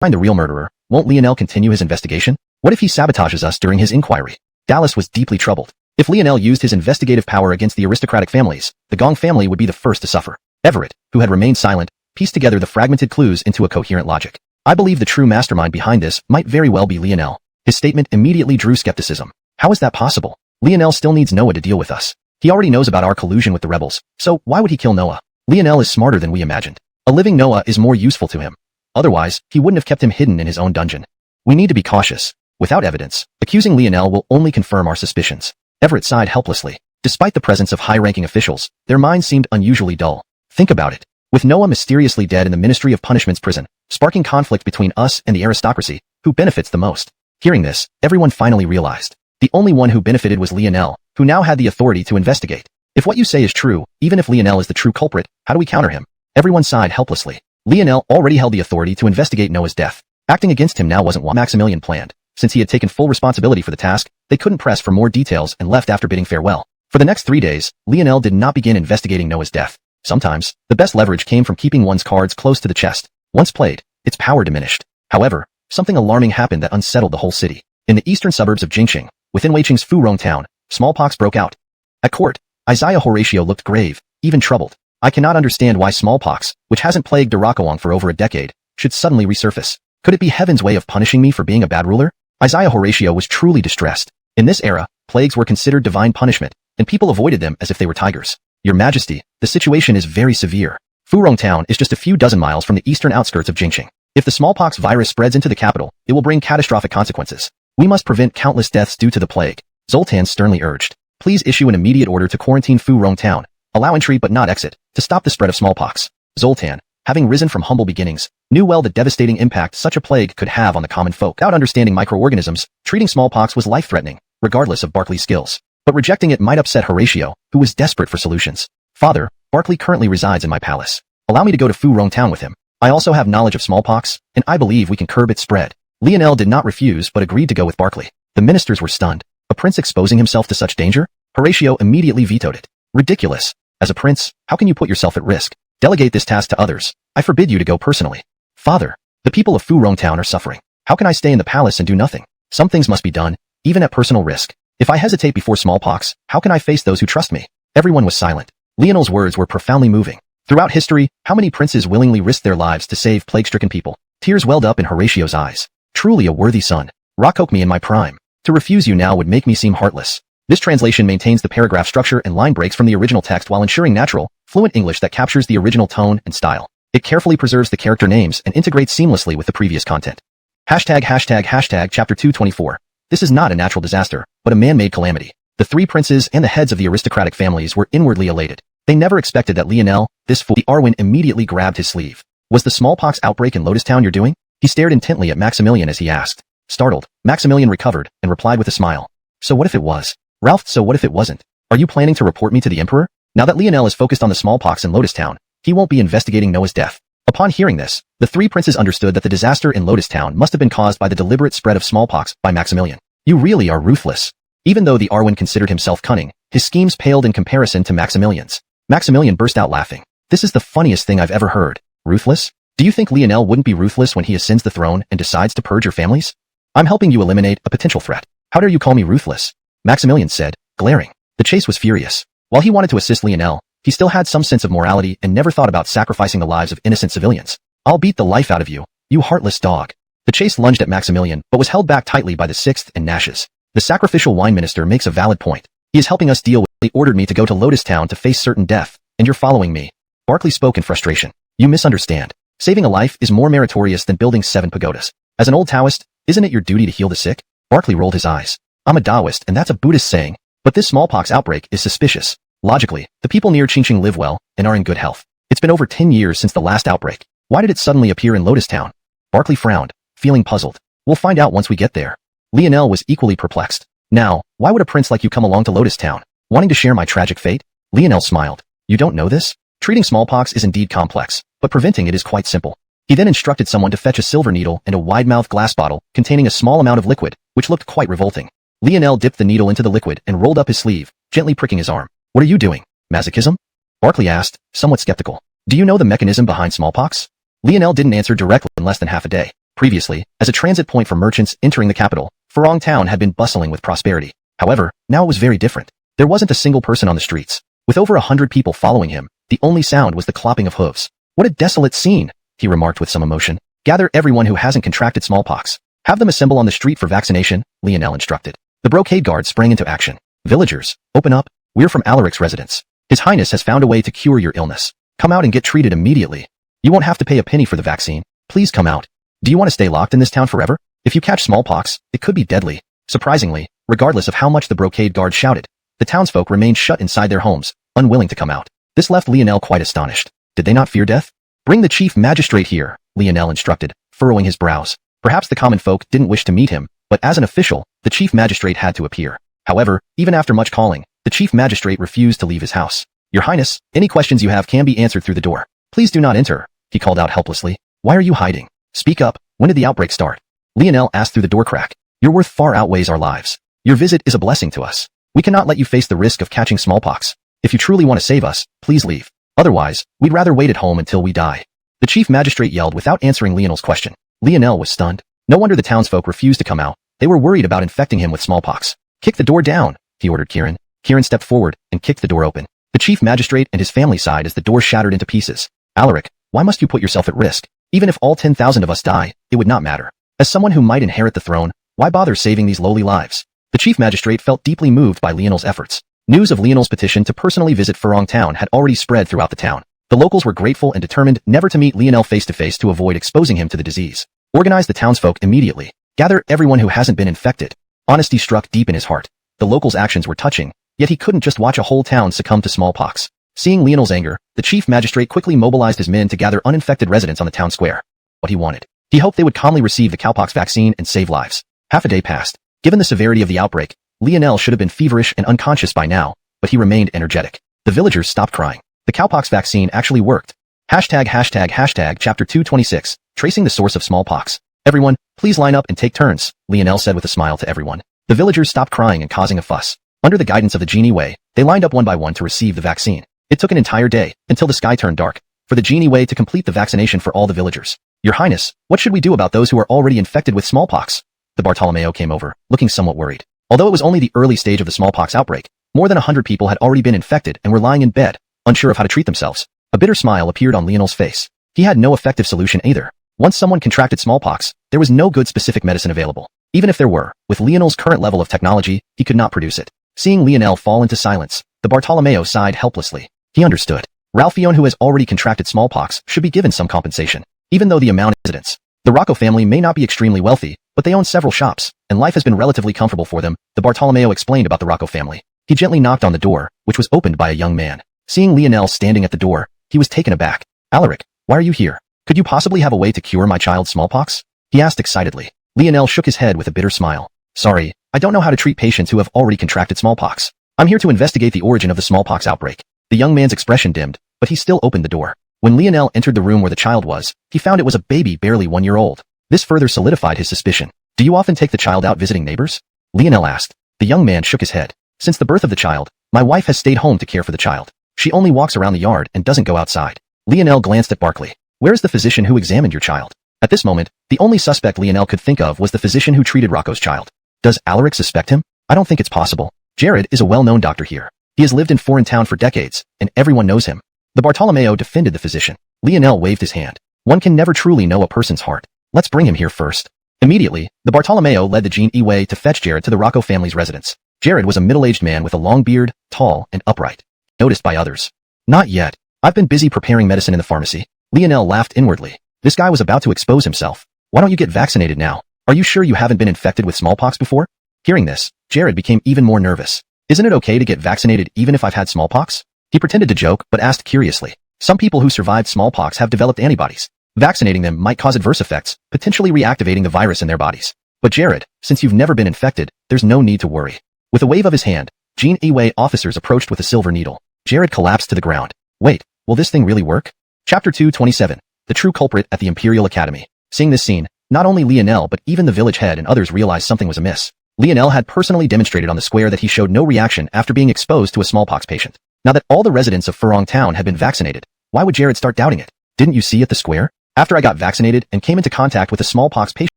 Find the real murderer. Won't Lionel continue his investigation? What if he sabotages us during his inquiry? Dallas was deeply troubled. If Lionel used his investigative power against the aristocratic families, the Gong family would be the first to suffer. Everett, who had remained silent, pieced together the fragmented clues into a coherent logic. I believe the true mastermind behind this might very well be Lionel. His statement immediately drew skepticism. How is that possible? Lionel still needs Noah to deal with us. He already knows about our collusion with the rebels, so why would he kill Noah? Lionel is smarter than we imagined. A living Noah is more useful to him. Otherwise, he wouldn't have kept him hidden in his own dungeon. We need to be cautious. Without evidence, accusing Lionel will only confirm our suspicions. Everett sighed helplessly. Despite the presence of high-ranking officials, their minds seemed unusually dull. Think about it. With Noah mysteriously dead in the Ministry of Punishment's prison, sparking conflict between us and the aristocracy, who benefits the most? Hearing this, everyone finally realized. The only one who benefited was Lionel, who now had the authority to investigate. If what you say is true, even if Lionel is the true culprit, how do we counter him? Everyone sighed helplessly. Lionel already held the authority to investigate Noah's death. Acting against him now wasn't what Maximilian planned. Since he had taken full responsibility for the task, they couldn't press for more details and left after bidding farewell. For the next 3 days, Lionel did not begin investigating Noah's death. Sometimes, the best leverage came from keeping one's cards close to the chest. Once played, its power diminished. However, something alarming happened that unsettled the whole city. In the eastern suburbs of Jingqing, within Weiqing's Furong town, smallpox broke out. At court, Isaiah Horatio looked grave, even troubled. I cannot understand why smallpox, which hasn't plagued Darakawang for over a decade, should suddenly resurface. Could it be heaven's way of punishing me for being a bad ruler? Isaiah Horatio was truly distressed. In this era, plagues were considered divine punishment, and people avoided them as if they were tigers. Your Majesty, the situation is very severe. Furong town is just a few dozen miles from the eastern outskirts of Jingqing. If the smallpox virus spreads into the capital, it will bring catastrophic consequences. We must prevent countless deaths due to the plague. Zoltan sternly urged. Please issue an immediate order to quarantine Furong town. Allow entry but not exit, to stop the spread of smallpox. Zoltan, having risen from humble beginnings, knew well the devastating impact such a plague could have on the common folk. Without understanding microorganisms, treating smallpox was life-threatening, regardless of Barclay's skills. But rejecting it might upset Horatio, who was desperate for solutions. Father, Barclay currently resides in my palace. Allow me to go to Furong town with him. I also have knowledge of smallpox, and I believe we can curb its spread. Lionel did not refuse but agreed to go with Barclay. The ministers were stunned. A prince exposing himself to such danger? Horatio immediately vetoed it. Ridiculous. As a prince, how can you put yourself at risk? Delegate this task to others. I forbid you to go personally. Father, the people of Furong town are suffering. How can I stay in the palace and do nothing? Some things must be done, even at personal risk. If I hesitate before smallpox, how can I face those who trust me? Everyone was silent. Lionel's words were profoundly moving. Throughout history, how many princes willingly risked their lives to save plague-stricken people? Tears welled up in Horatio's eyes. Truly a worthy son. Rock me in my prime. To refuse you now would make me seem heartless. This translation maintains the paragraph structure and line breaks from the original text while ensuring natural, fluent English that captures the original tone and style. It carefully preserves the character names and integrates seamlessly with the previous content. Chapter 224. This is not a natural disaster, but a man-made calamity. The three princes and the heads of the aristocratic families were inwardly elated. They never expected that Lionel, this fool, the Arwen immediately grabbed his sleeve. Was the smallpox outbreak in Lotus Town you're doing? He stared intently at Maximilian as he asked. Startled, Maximilian recovered and replied with a smile. So what if it was? Ralph, so what if it wasn't? Are you planning to report me to the Emperor? Now that Lionel is focused on the smallpox in Lotus Town, he won't be investigating Noah's death. Upon hearing this, the three princes understood that the disaster in Lotus Town must have been caused by the deliberate spread of smallpox by Maximilian. You really are ruthless. Even though the Arwen considered himself cunning, his schemes paled in comparison to Maximilian's. Maximilian burst out laughing. This is the funniest thing I've ever heard. Ruthless? Do you think Lionel wouldn't be ruthless when he ascends the throne and decides to purge your families? I'm helping you eliminate a potential threat. How dare you call me ruthless? Maximilian said, glaring. The chase was furious. While he wanted to assist Lionel, he still had some sense of morality and never thought about sacrificing the lives of innocent civilians. I'll beat the life out of you, you heartless dog. The chase lunged at Maximilian, but was held back tightly by the Sixth and Nashes. The sacrificial wine minister makes a valid point. He is helping us deal with. He ordered me to go to Lotus Town to face certain death, and you're following me. Barclay spoke in frustration. You misunderstand. Saving a life is more meritorious than building 7 pagodas. As an old Taoist, isn't it your duty to heal the sick? Barclay rolled his eyes. I'm a Taoist, and that's a Buddhist saying. But this smallpox outbreak is suspicious. Logically, the people near Qingqing live well and are in good health. It's been over 10 years since the last outbreak. Why did it suddenly appear in Lotus Town? Barclay frowned, feeling puzzled. We'll find out once we get there. Lionel was equally perplexed. Now, why would a prince like you come along to Lotus Town? Wanting to share my tragic fate? Lionel smiled. You don't know this? Treating smallpox is indeed complex, but preventing it is quite simple. He then instructed someone to fetch a silver needle and a wide-mouthed glass bottle containing a small amount of liquid, which looked quite revolting. Lionel dipped the needle into the liquid and rolled up his sleeve, gently pricking his arm. What are you doing? Masochism? Barclay asked, somewhat skeptical. Do you know the mechanism behind smallpox? Lionel didn't answer directly in less than half a day. Previously, as a transit point for merchants entering the capital, Furong Town had been bustling with prosperity. However, now it was very different. There wasn't a single person on the streets. With over 100 people following him, the only sound was the clopping of hooves. What a desolate scene, he remarked with some emotion. Gather everyone who hasn't contracted smallpox. Have them assemble on the street for vaccination, Lionel instructed. The brocade guard sprang into action. Villagers, open up. We're from Alaric's residence. His Highness has found a way to cure your illness. Come out and get treated immediately. You won't have to pay a penny for the vaccine. Please come out. Do you want to stay locked in this town forever? If you catch smallpox, it could be deadly. Surprisingly, regardless of how much the brocade guard shouted, the townsfolk remained shut inside their homes, unwilling to come out. This left Lionel quite astonished. Did they not fear death? Bring the chief magistrate here, Lionel instructed, furrowing his brows. Perhaps the common folk didn't wish to meet him, but as an official, the chief magistrate had to appear. However, even after much calling, the chief magistrate refused to leave his house. Your Highness, any questions you have can be answered through the door. Please do not enter, he called out helplessly. Why are you hiding? Speak up. When did the outbreak start? Lionel asked through the door crack. Your worth far outweighs our lives. Your visit is a blessing to us. We cannot let you face the risk of catching smallpox. If you truly want to save us, please leave. Otherwise, we'd rather wait at home until we die. The chief magistrate yelled without answering Lionel's question. Lionel was stunned. No wonder the townsfolk refused to come out. They were worried about infecting him with smallpox. Kick the door down, he ordered Kieran. Kieran stepped forward and kicked the door open. The chief magistrate and his family sighed as the door shattered into pieces. Alaric, why must you put yourself at risk? Even if all 10,000 of us die, it would not matter. As someone who might inherit the throne, why bother saving these lowly lives? The chief magistrate felt deeply moved by Lionel's efforts. News of Lionel's petition to personally visit Furong Town had already spread throughout the town. The locals were grateful and determined never to meet Lionel face-to-face to avoid exposing him to the disease. Organize the townsfolk immediately. Gather everyone who hasn't been infected. Honesty struck deep in his heart. The locals' actions were touching, yet he couldn't just watch a whole town succumb to smallpox. Seeing Lionel's anger, the chief magistrate quickly mobilized his men to gather uninfected residents on the town square. What he wanted. He hoped they would calmly receive the cowpox vaccine and save lives. Half a day passed. Given the severity of the outbreak, Lionel should have been feverish and unconscious by now, but he remained energetic. The villagers stopped crying. The cowpox vaccine actually worked. Chapter 226, Tracing the Source of Smallpox. Everyone, please line up and take turns, Lionel said with a smile to everyone. The villagers stopped crying and causing a fuss. Under the guidance of the genie Wei, they lined up one by one to receive the vaccine. It took an entire day, until the sky turned dark, for the genie Wei to complete the vaccination for all the villagers. Your Highness, what should we do about those who are already infected with smallpox? The Bartolomeo came over, looking somewhat worried. Although it was only the early stage of the smallpox outbreak, more than 100 people had already been infected and were lying in bed, unsure of how to treat themselves. A bitter smile appeared on Lionel's face. He had no effective solution either. Once someone contracted smallpox, there was no good specific medicine available. Even if there were, with Lionel's current level of technology, he could not produce it. Seeing Lionel fall into silence, the Bartolomeo sighed helplessly. He understood. Ralphion, who has already contracted smallpox, should be given some compensation, even though the amount is residence. The Rocco family may not be extremely wealthy, but they own several shops, and life has been relatively comfortable for them, the Bartolomeo explained about the Rocco family. He gently knocked on the door, which was opened by a young man. Seeing Lionel standing at the door, he was taken aback. Alaric, why are you here? Could you possibly have a way to cure my child's smallpox? He asked excitedly. Lionel shook his head with a bitter smile. Sorry, I don't know how to treat patients who have already contracted smallpox. I'm here to investigate the origin of the smallpox outbreak. The young man's expression dimmed, but he still opened the door. When Lionel entered the room where the child was, he found it was a baby barely 1 year old. This further solidified his suspicion. Do you often take the child out visiting neighbors? Lionel asked. The young man shook his head. Since the birth of the child, my wife has stayed home to care for the child. She only walks around the yard and doesn't go outside. Lionel glanced at Barkley. Where is the physician who examined your child? At this moment, the only suspect Lionel could think of was the physician who treated Rocco's child. Does Alaric suspect him? I don't think it's possible. Jared is a well-known doctor here. He has lived in foreign town for decades, and everyone knows him. The Bartolomeo defended the physician. Lionel waved his hand. One can never truly know a person's heart. Let's bring him here first. Immediately, the Bartolomeo led the Jean Iway to fetch Jared to the Rocco family's residence. Jared was a middle-aged man with a long beard, tall and upright. Noticed by others. Not yet. I've been busy preparing medicine in the pharmacy. Lionel laughed inwardly. This guy was about to expose himself. Why don't you get vaccinated now? Are you sure you haven't been infected with smallpox before? Hearing this, Jared became even more nervous. Isn't it okay to get vaccinated even if I've had smallpox? He pretended to joke but asked curiously. Some people who survived smallpox have developed antibodies. Vaccinating them might cause adverse effects, potentially reactivating the virus in their bodies. But Jared, since you've never been infected, there's no need to worry. With a wave of his hand, Jean Iway officers approached with a silver needle. Jared collapsed to the ground. Wait, will this thing really work? Chapter 227. The true culprit at the Imperial Academy. Seeing this scene, not only Lionel but even the village head and others realized something was amiss. Lionel had personally demonstrated on the square that he showed no reaction after being exposed to a smallpox patient. Now that all the residents of Furong Town had been vaccinated, why would Jared start doubting it? Didn't you see at the square? After I got vaccinated and came into contact with a smallpox patient,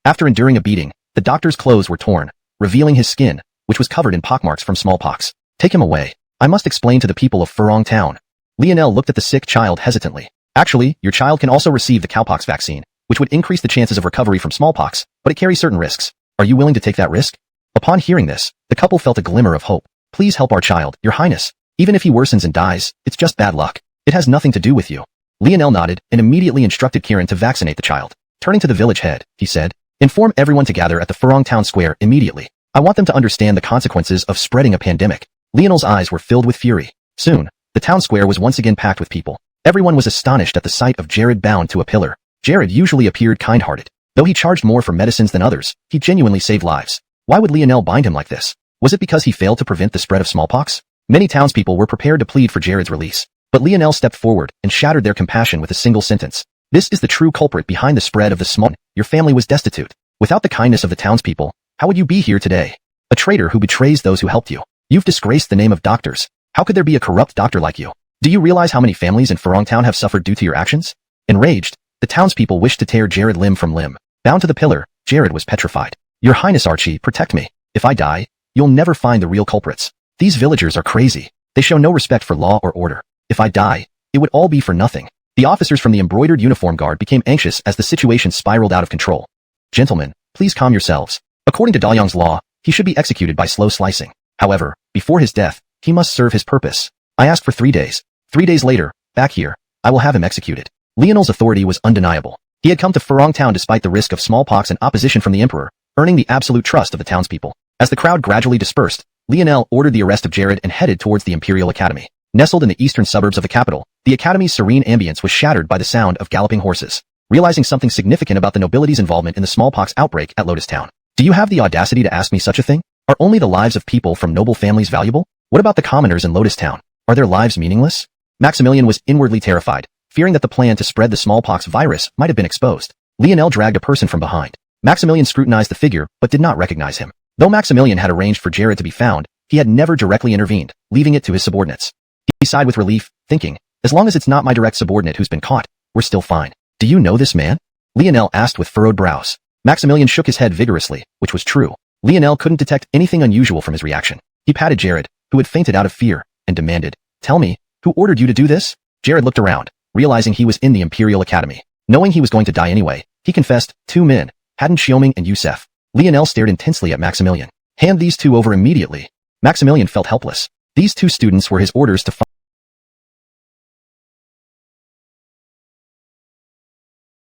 after enduring a beating, the doctor's clothes were torn, revealing his skin, which was covered in pockmarks from smallpox. Take him away. I must explain to the people of Furong Town. Lionel looked at the sick child hesitantly. Actually, your child can also receive the cowpox vaccine, which would increase the chances of recovery from smallpox, but it carries certain risks. Are you willing to take that risk? Upon hearing this, the couple felt a glimmer of hope. Please help our child, Your Highness. Even if he worsens and dies, it's just bad luck. It has nothing to do with you. Lionel nodded and immediately instructed Kiran to vaccinate the child. Turning to the village head, he said, inform everyone to gather at the Furong Town Square immediately. I want them to understand the consequences of spreading a pandemic. Lionel's eyes were filled with fury. Soon, the town square was once again packed with people. Everyone was astonished at the sight of Jared bound to a pillar. Jared usually appeared kind-hearted. Though he charged more for medicines than others, he genuinely saved lives. Why would Lionel bind him like this? Was it because he failed to prevent the spread of smallpox? Many townspeople were prepared to plead for Jared's release. But Lionel stepped forward and shattered their compassion with a single sentence. This is the true culprit behind the spread of the small. Your family was destitute. Without the kindness of the townspeople, how would you be here today? A traitor who betrays those who helped you. You've disgraced the name of doctors. How could there be a corrupt doctor like you? Do you realize how many families in Furong Town have suffered due to your actions? Enraged, the townspeople wished to tear Jared limb from limb. Bound to the pillar, Jared was petrified. Your Highness Archie, protect me. If I die, you'll never find the real culprits. These villagers are crazy. They show no respect for law or order. If I die, it would all be for nothing. The officers from the embroidered uniform guard became anxious as the situation spiraled out of control. Gentlemen, please calm yourselves. According to Daliang's law, he should be executed by slow slicing. However, before his death, he must serve his purpose. I ask for 3 days. 3 days later, back here, I will have him executed. Lionel's authority was undeniable. He had come to Furong Town despite the risk of smallpox and opposition from the emperor, earning the absolute trust of the townspeople. As the crowd gradually dispersed, Lionel ordered the arrest of Jared and headed towards the Imperial Academy. Nestled in the eastern suburbs of the capital, the academy's serene ambience was shattered by the sound of galloping horses. Realizing something significant about the nobility's involvement in the smallpox outbreak at Lotus Town. Do you have the audacity to ask me such a thing? Are only the lives of people from noble families valuable? What about the commoners in Lotus Town? Are their lives meaningless? Maximilian was inwardly terrified, fearing that the plan to spread the smallpox virus might have been exposed. Lionel dragged a person from behind. Maximilian scrutinized the figure, but did not recognize him. Though Maximilian had arranged for Jared to be found, he had never directly intervened, leaving it to his subordinates. He sighed with relief, thinking, as long as it's not my direct subordinate who's been caught, we're still fine. Do you know this man? Lionel asked with furrowed brows. Maximilian shook his head vigorously, which was true. Lionel couldn't detect anything unusual from his reaction. He patted Jared, who had fainted out of fear, and demanded, tell me, who ordered you to do this? Jared looked around, realizing he was in the Imperial Academy. Knowing he was going to die anyway, he confessed, 2 men, Haddon Xioming and Yusef. Lionel stared intensely at Maximilian. Hand these two over immediately. Maximilian felt helpless. These two students were his orders to fight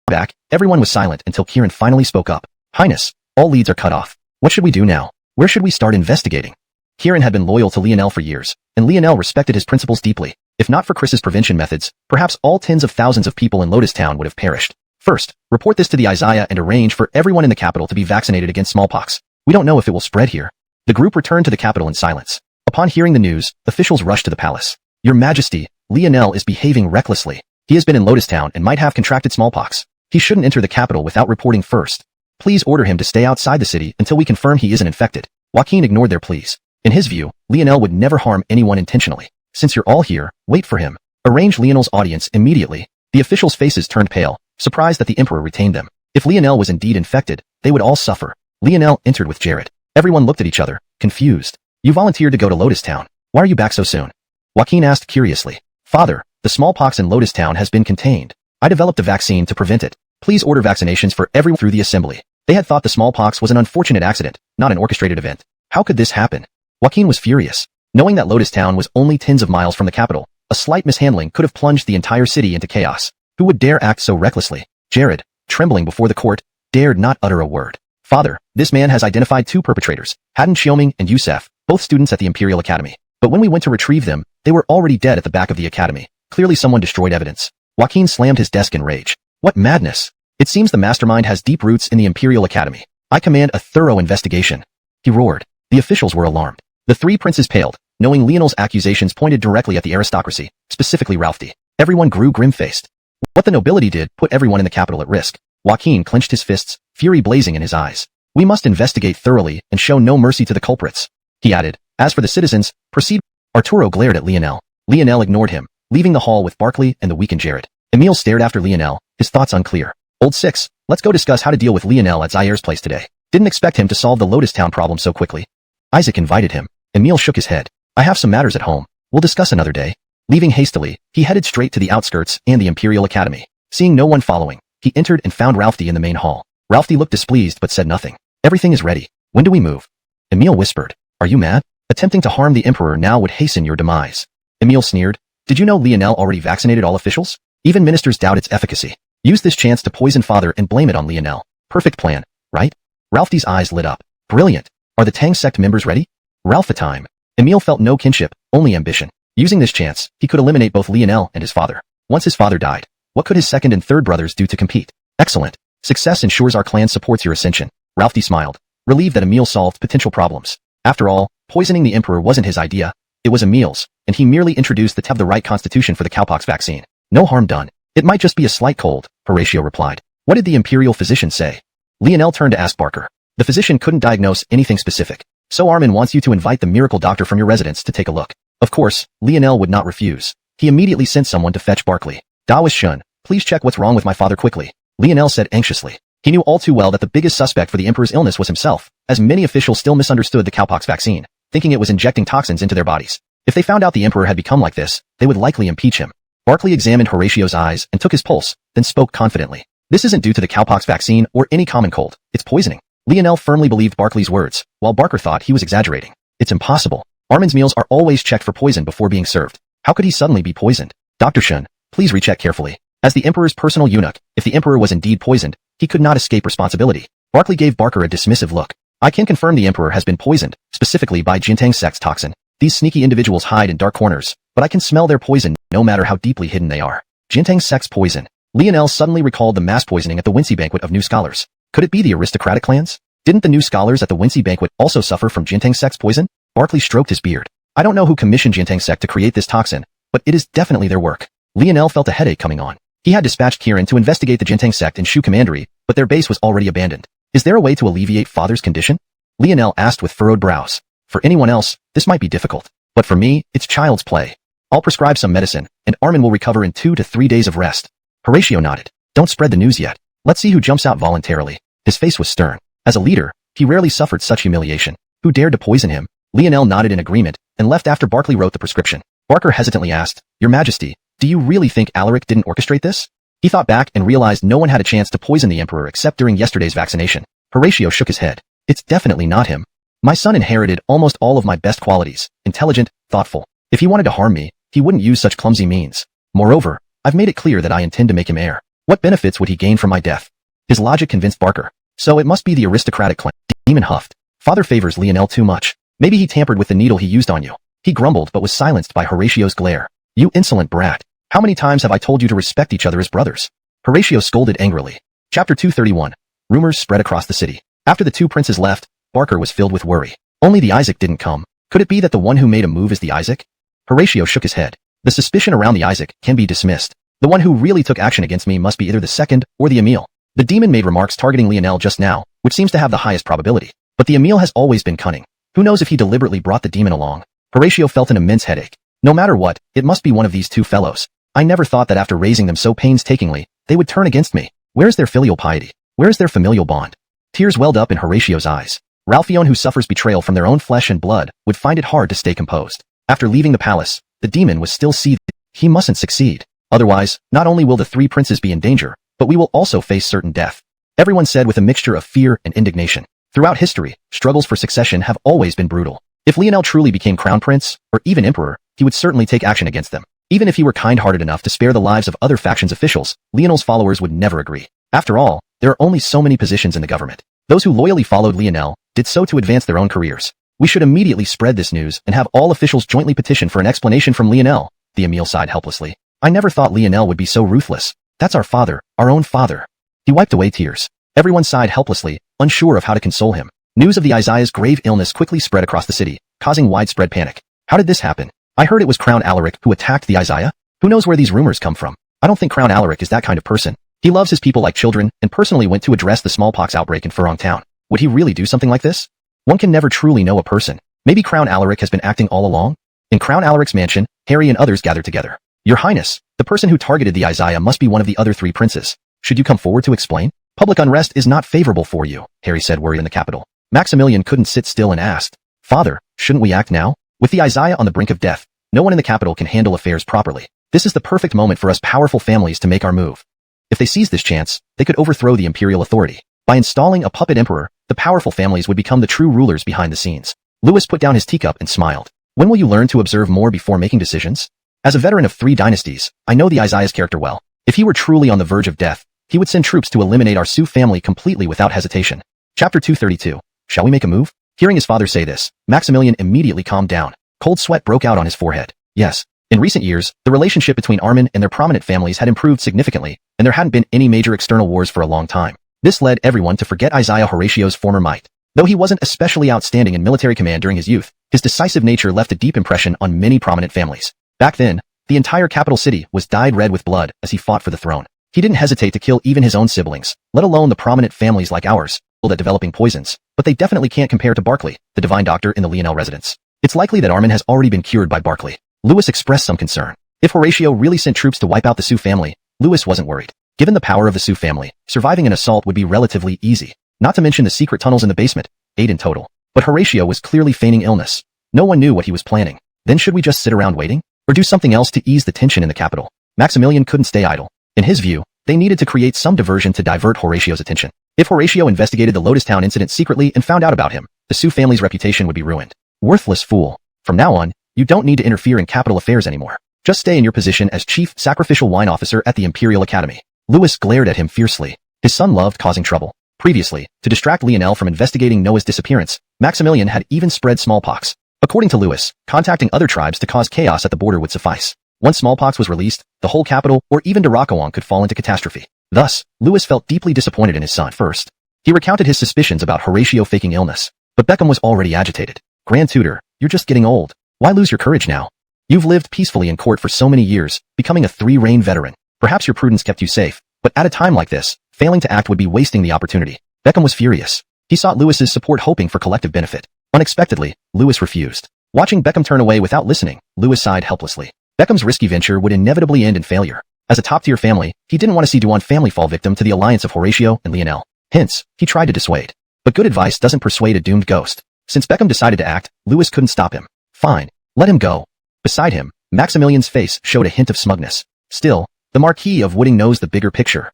back. Everyone was silent until Kieran finally spoke up. Highness, all leads are cut off. What should we do now? Where should we start investigating? Kieran had been loyal to Lionel for years, and Lionel respected his principles deeply. If not for Chris's prevention methods, perhaps all tens of thousands of people in Lotus Town would have perished. First, report this to the Isaiah and arrange for everyone in the capital to be vaccinated against smallpox. We don't know if it will spread here. The group returned to the capital in silence. Upon hearing the news, officials rushed to the palace. Your Majesty, Lionel is behaving recklessly. He has been in Lotus Town and might have contracted smallpox. He shouldn't enter the capital without reporting first. Please order him to stay outside the city until we confirm he isn't infected. Joaquin ignored their pleas. In his view, Lionel would never harm anyone intentionally. Since you're all here, wait for him. Arrange Lionel's audience immediately. The officials' faces turned pale, surprised that the emperor retained them. If Lionel was indeed infected, they would all suffer. Lionel entered with Jared. Everyone looked at each other, confused. You volunteered to go to Lotus Town. Why are you back so soon? Joaquin asked curiously. Father, the smallpox in Lotus Town has been contained. I developed a vaccine to prevent it. Please order vaccinations for everyone through the assembly. They had thought the smallpox was an unfortunate accident, not an orchestrated event. How could this happen? Joaquin was furious. Knowing that Lotus Town was only tens of miles from the capital, a slight mishandling could have plunged the entire city into chaos. Who would dare act so recklessly? Jared, trembling before the court, dared not utter a word. Father, this man has identified two perpetrators, Haddon Xioming and Youssef, both students at the Imperial Academy. But when we went to retrieve them, they were already dead at the back of the academy. Clearly someone destroyed evidence. Joaquin slammed his desk in rage. What madness! It seems the mastermind has deep roots in the Imperial Academy. I command a thorough investigation. He roared. The officials were alarmed. The three princes paled, knowing Lionel's accusations pointed directly at the aristocracy, specifically Ralphie. Everyone grew grim-faced. What the nobility did put everyone in the capital at risk. Joaquin clenched his fists, fury blazing in his eyes. We must investigate thoroughly and show no mercy to the culprits. He added, as for the citizens, proceed. Arturo glared at Lionel. Lionel ignored him, leaving the hall with Barkley and the weakened Jared. Emile stared after Lionel, his thoughts unclear. Old Six, let's go discuss how to deal with Lionel at Zaire's place today. Didn't expect him to solve the Lotus Town problem so quickly. Isaac invited him. Emile shook his head. I have some matters at home. We'll discuss another day. Leaving hastily, he headed straight to the outskirts and the Imperial Academy. Seeing no one following, he entered and found Ralphie in the main hall. Ralphie looked displeased but said nothing. Everything is ready. When do we move? Emile whispered. Are you mad? Attempting to harm the Emperor now would hasten your demise. Emile sneered. Did you know Lionel already vaccinated all officials? Even ministers doubt its efficacy. Use this chance to poison father and blame it on Lionel. Perfect plan, right? Ralphie's eyes lit up. Brilliant. Are the Tang sect members ready? Ralph time. Emile felt no kinship, only ambition. Using this chance, he could eliminate both Lionel and his father. Once his father died, what could his second and third brothers do to compete? Excellent. Success ensures our clan supports your ascension. Ralphie smiled, relieved that Emile solved potential problems. After all, poisoning the Emperor wasn't his idea. It was Emile's, and he merely introduced the right constitution for the cowpox vaccine. No harm done. It might just be a slight cold, Horatio replied. What did the Imperial physician say? Lionel turned to ask Barker. The physician couldn't diagnose anything specific. So Armin wants you to invite the miracle doctor from your residence to take a look. Of course, Lionel would not refuse. He immediately sent someone to fetch Barkley. Daoist Shun, please check what's wrong with my father quickly. Lionel said anxiously. He knew all too well that the biggest suspect for the Emperor's illness was himself, as many officials still misunderstood the cowpox vaccine, thinking it was injecting toxins into their bodies. If they found out the Emperor had become like this, they would likely impeach him. Barkley examined Horatio's eyes and took his pulse, then spoke confidently. This isn't due to the cowpox vaccine or any common cold, it's poisoning. Lionel firmly believed Barkley's words, while Barker thought he was exaggerating. It's impossible. Armin's meals are always checked for poison before being served. How could he suddenly be poisoned? Dr. Shun, please recheck carefully. As the Emperor's personal eunuch, if the Emperor was indeed poisoned, he could not escape responsibility. Barkley gave Barker a dismissive look. I can confirm the Emperor has been poisoned, specifically by Jintang sect's toxin. These sneaky individuals hide in dark corners, but I can smell their poison no matter how deeply hidden they are. Jintang sect's poison. Lionel suddenly recalled the mass poisoning at the Wincy banquet of new scholars. Could it be the aristocratic clans? Didn't the new scholars at the Wincy banquet also suffer from Jintang sect's poison? Barkley stroked his beard. I don't know who commissioned Jintang sect to create this toxin, but it is definitely their work. Lionel felt a headache coming on. He had dispatched Kieran to investigate the Jintang sect in Shu Commandery, but their base was already abandoned. Is there a way to alleviate father's condition? Lionel asked with furrowed brows. For anyone else, this might be difficult. But for me, it's child's play. I'll prescribe some medicine, and Armin will recover in 2 to 3 days of rest. Horatio nodded. Don't spread the news yet. Let's see who jumps out voluntarily. His face was stern. As a leader, he rarely suffered such humiliation. Who dared to poison him? Lionel nodded in agreement, and left after Barkley wrote the prescription. Barker hesitantly asked, Your Majesty, do you really think Alaric didn't orchestrate this? He thought back and realized no one had a chance to poison the Emperor except during yesterday's vaccination. Horatio shook his head. It's definitely not him. My son inherited almost all of my best qualities, intelligent, thoughtful. If he wanted to harm me, he wouldn't use such clumsy means. Moreover, I've made it clear that I intend to make him heir. What benefits would he gain from my death? His logic convinced Barker. So it must be the aristocratic clan. Demon huffed. Father favors Lionel too much. Maybe he tampered with the needle he used on you. He grumbled but was silenced by Horatio's glare. You insolent brat. How many times have I told you to respect each other as brothers? Horatio scolded angrily. Chapter 231. Rumors spread across the city. After the two princes left, Barker was filled with worry. Only the Isaac didn't come. Could it be that the one who made a move is the Isaac? Horatio shook his head. The suspicion around the Isaac can be dismissed. The one who really took action against me must be either the second or the Emil. The demon made remarks targeting Lionel just now, which seems to have the highest probability. But the Emil has always been cunning. Who knows if he deliberately brought the demon along? Horatio felt an immense headache. No matter what, it must be one of these two fellows. I never thought that after raising them so painstakingly, they would turn against me. Where's their filial piety? Where's their familial bond? Tears welled up in Horatio's eyes. Ralphion, who suffers betrayal from their own flesh and blood, would find it hard to stay composed. After leaving the palace, the demon was still seething. He mustn't succeed. Otherwise, not only will the three princes be in danger, but we will also face certain death. Everyone said with a mixture of fear and indignation. Throughout history, struggles for succession have always been brutal. If Lionel truly became crown prince, or even emperor, he would certainly take action against them. Even if he were kind-hearted enough to spare the lives of other factions' officials, Lionel's followers would never agree. After all, there are only so many positions in the government. Those who loyally followed Lionel did so to advance their own careers. We should immediately spread this news and have all officials jointly petition for an explanation from Lionel. The Emil sighed helplessly. I never thought Lionel would be so ruthless. That's our father, our own father. He wiped away tears. Everyone sighed helplessly, unsure of how to console him. News of the Isaiah's grave illness quickly spread across the city, causing widespread panic. How did this happen? I heard it was Crown Alaric who attacked the Isaiah. Who knows where these rumors come from? I don't think Crown Alaric is that kind of person. He loves his people like children and personally went to address the smallpox outbreak in Furong Town. Would he really do something like this? One can never truly know a person. Maybe Crown Alaric has been acting all along? In Crown Alaric's mansion, Harry and others gathered together. Your Highness, the person who targeted the Isaiah must be one of the other three princes. Should you come forward to explain? Public unrest is not favorable for you, Harry said, worried in the capital. Maximilian couldn't sit still and asked, Father, shouldn't we act now? With the Isaiah on the brink of death, no one in the capital can handle affairs properly. This is the perfect moment for us powerful families to make our move. If they seize this chance, they could overthrow the imperial authority. By installing a puppet emperor, the powerful families would become the true rulers behind the scenes. Lewis put down his teacup and smiled. When will you learn to observe more before making decisions? As a veteran of 3 dynasties, I know the Isaiah's character well. If he were truly on the verge of death, he would send troops to eliminate our Sioux family completely without hesitation. Chapter 232. Shall we make a move? Hearing his father say this, Maximilian immediately calmed down. Cold sweat broke out on his forehead. Yes. In recent years, the relationship between Armin and their prominent families had improved significantly, and there hadn't been any major external wars for a long time. This led everyone to forget Isaiah Horatio's former might. Though he wasn't especially outstanding in military command during his youth, his decisive nature left a deep impression on many prominent families. Back then, the entire capital city was dyed red with blood as he fought for the throne. He didn't hesitate to kill even his own siblings, let alone the prominent families like ours, at developing poisons, but they definitely can't compare to Barclay, the divine doctor in the Lionel residence. It's likely that Armin has already been cured by Barclay. Lewis expressed some concern. If Horatio really sent troops to wipe out the Sioux family, Lewis wasn't worried. Given the power of the Sioux family, surviving an assault would be relatively easy. Not to mention the secret tunnels in the basement, 8 in total. But Horatio was clearly feigning illness. No one knew what he was planning. Then should we just sit around waiting? Or do something else to ease the tension in the capital? Maximilian couldn't stay idle. In his view, they needed to create some diversion to divert Horatio's attention. If Horatio investigated the Lotus Town incident secretly and found out about him, the Sioux family's reputation would be ruined. Worthless fool. From now on, you don't need to interfere in capital affairs anymore. Just stay in your position as chief sacrificial wine officer at the Imperial Academy. Lewis glared at him fiercely. His son loved causing trouble. Previously, to distract Lionel from investigating Noah's disappearance, Maximilian had even spread smallpox. According to Lewis, contacting other tribes to cause chaos at the border would suffice. Once smallpox was released, the whole capital or even Xuanhuan could fall into catastrophe. Thus, Lewis felt deeply disappointed in his son. First, he recounted his suspicions about Horatio faking illness. But Beckham was already agitated. Grand Tutor, you're just getting old. Why lose your courage now? You've lived peacefully in court for so many years, becoming a 3-reign veteran. Perhaps your prudence kept you safe, but at a time like this, failing to act would be wasting the opportunity. Beckham was furious. He sought Lewis's support hoping for collective benefit. Unexpectedly, Lewis refused. Watching Beckham turn away without listening, Lewis sighed helplessly. Beckham's risky venture would inevitably end in failure. As a top-tier family, he didn't want to see Xuanhuan family fall victim to the alliance of Horatio and Lionel. Hence, he tried to dissuade. But good advice doesn't persuade a doomed ghost. Since Beckham decided to act, Lewis couldn't stop him. Fine. Let him go. Beside him, Maximilian's face showed a hint of smugness. Still, the Marquis of Wooding knows the bigger picture.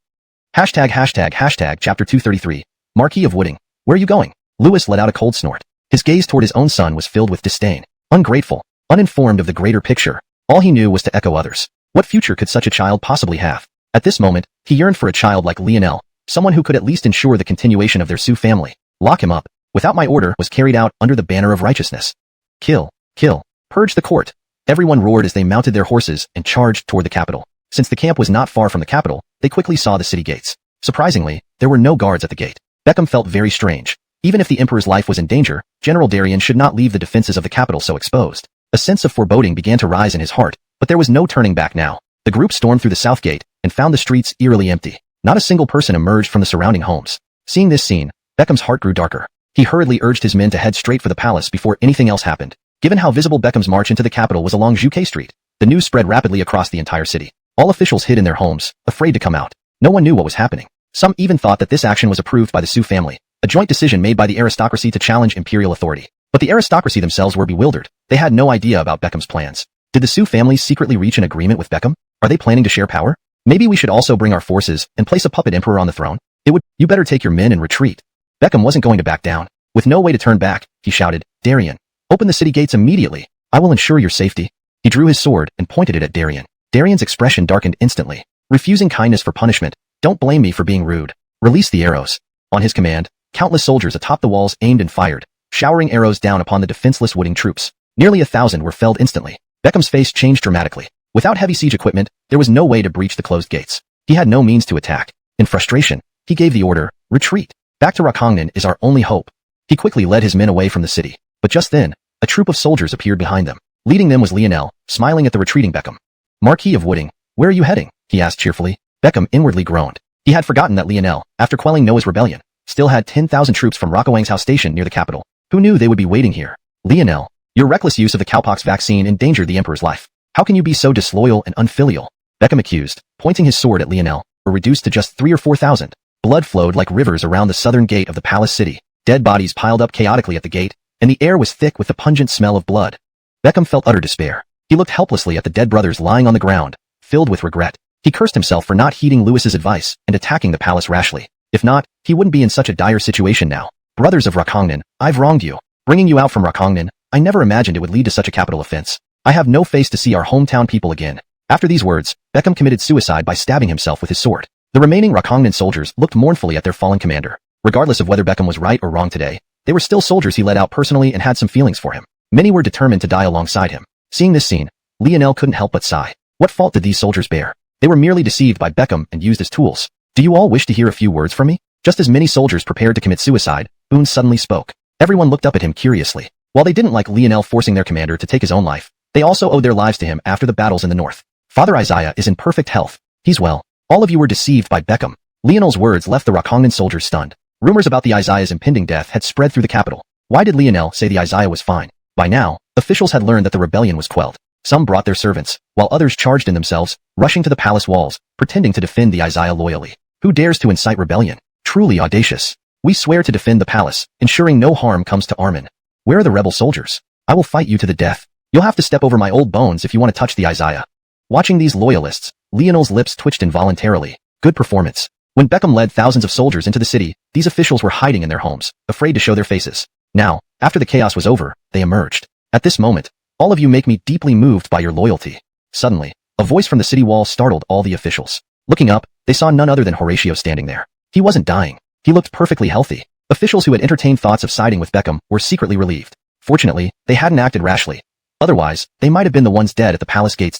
Chapter 233. Marquis of Wooding. Where are you going? Louis let out a cold snort. His gaze toward his own son was filled with disdain. Ungrateful, uninformed of the greater picture, all he knew was to echo others. What future could such a child possibly have? At this moment, he yearned for a child like Lionel, someone who could at least ensure the continuation of their Xiu family. Lock him up. Without my order was carried out under the banner of righteousness. Kill, kill, purge the court. Everyone roared as they mounted their horses and charged toward the capital. Since the camp was not far from the capital, they quickly saw the city gates. Surprisingly, there were no guards at the gate. Beckham felt very strange. Even if the emperor's life was in danger, General Darien should not leave the defenses of the capital so exposed. A sense of foreboding began to rise in his heart, but there was no turning back now. The group stormed through the south gate and found the streets eerily empty. Not a single person emerged from the surrounding homes. Seeing this scene, Beckham's heart grew darker. He hurriedly urged his men to head straight for the palace before anything else happened. Given how visible Beckham's march into the capital was along Xuanhuan Street, the news spread rapidly across the entire city. All officials hid in their homes, afraid to come out. No one knew what was happening. Some even thought that this action was approved by the Xiu family, a joint decision made by the aristocracy to challenge imperial authority. But the aristocracy themselves were bewildered. They had no idea about Beckham's plans. Did the Xiu family secretly reach an agreement with Beckham? Are they planning to share power? Maybe we should also bring our forces and place a puppet emperor on the throne? You better take your men and retreat. Beckham wasn't going to back down. With no way to turn back, he shouted, Darien, open the city gates immediately. I will ensure your safety. He drew his sword and pointed it at Darien. Darien's expression darkened instantly. Refusing kindness for punishment. Don't blame me for being rude. Release the arrows. On his command, countless soldiers atop the walls aimed and fired, showering arrows down upon the defenseless wooden troops. Nearly 1,000 were felled instantly. Beckham's face changed dramatically. Without heavy siege equipment, there was no way to breach the closed gates. He had no means to attack. In frustration, he gave the order, retreat. Back to Xuanhuan is our only hope. He quickly led his men away from the city. But just then, a troop of soldiers appeared behind them. Leading them was Lionel, smiling at the retreating Beckham. Marquis of Wooding, where are you heading? He asked cheerfully. Beckham inwardly groaned. He had forgotten that Lionel, after quelling Noah's rebellion, still had 10,000 troops from Xuanhuan stationed near the capital. Who knew they would be waiting here? Lionel, your reckless use of the cowpox vaccine endangered the emperor's life. How can you be so disloyal and unfilial? Beckham accused, pointing his sword at Lionel, were reduced to just 3,000 or 4,000. Blood flowed like rivers around the southern gate of the palace city. Dead bodies piled up chaotically at the gate, and the air was thick with the pungent smell of blood. Beckham felt utter despair. He looked helplessly at the dead brothers lying on the ground, filled with regret. He cursed himself for not heeding Louis's advice and attacking the palace rashly. If not, he wouldn't be in such a dire situation now. Brothers of Xuanhuan, I've wronged you. Bringing you out from Xuanhuan, I never imagined it would lead to such a capital offense. I have no face to see our hometown people again. After these words, Beckham committed suicide by stabbing himself with his sword. The remaining Xuanhuan soldiers looked mournfully at their fallen commander. Regardless of whether Beckham was right or wrong today, they were still soldiers he led out personally and had some feelings for him. Many were determined to die alongside him. Seeing this scene, Lionel couldn't help but sigh. What fault did these soldiers bear? They were merely deceived by Beckham and used as tools. Do you all wish to hear a few words from me? Just as many soldiers prepared to commit suicide, Boone suddenly spoke. Everyone looked up at him curiously. While they didn't like Lionel forcing their commander to take his own life, they also owed their lives to him after the battles in the north. Father Isaiah is in perfect health. He's well. All of you were deceived by Beckham. Lionel's words left the Xuanhuan soldiers stunned. Rumors about the Isaiah's impending death had spread through the capital. Why did Lionel say the Isaiah was fine? By now, officials had learned that the rebellion was quelled. Some brought their servants, while others charged in themselves, rushing to the palace walls, pretending to defend the Isaiah loyally. Who dares to incite rebellion? Truly audacious. We swear to defend the palace, ensuring no harm comes to Armin. Where are the rebel soldiers? I will fight you to the death. You'll have to step over my old bones if you want to touch the Isaiah. Watching these loyalists, Lionel's lips twitched involuntarily. Good performance. When Beckham led thousands of soldiers into the city, these officials were hiding in their homes, afraid to show their faces. Now, after the chaos was over, they emerged. At this moment, all of you make me deeply moved by your loyalty. Suddenly, a voice from the city wall startled all the officials. Looking up, they saw none other than Horatio standing there. He wasn't dying. He looked perfectly healthy. Officials who had entertained thoughts of siding with Beckham were secretly relieved. Fortunately, they hadn't acted rashly. Otherwise, they might have been the ones dead at the palace gates.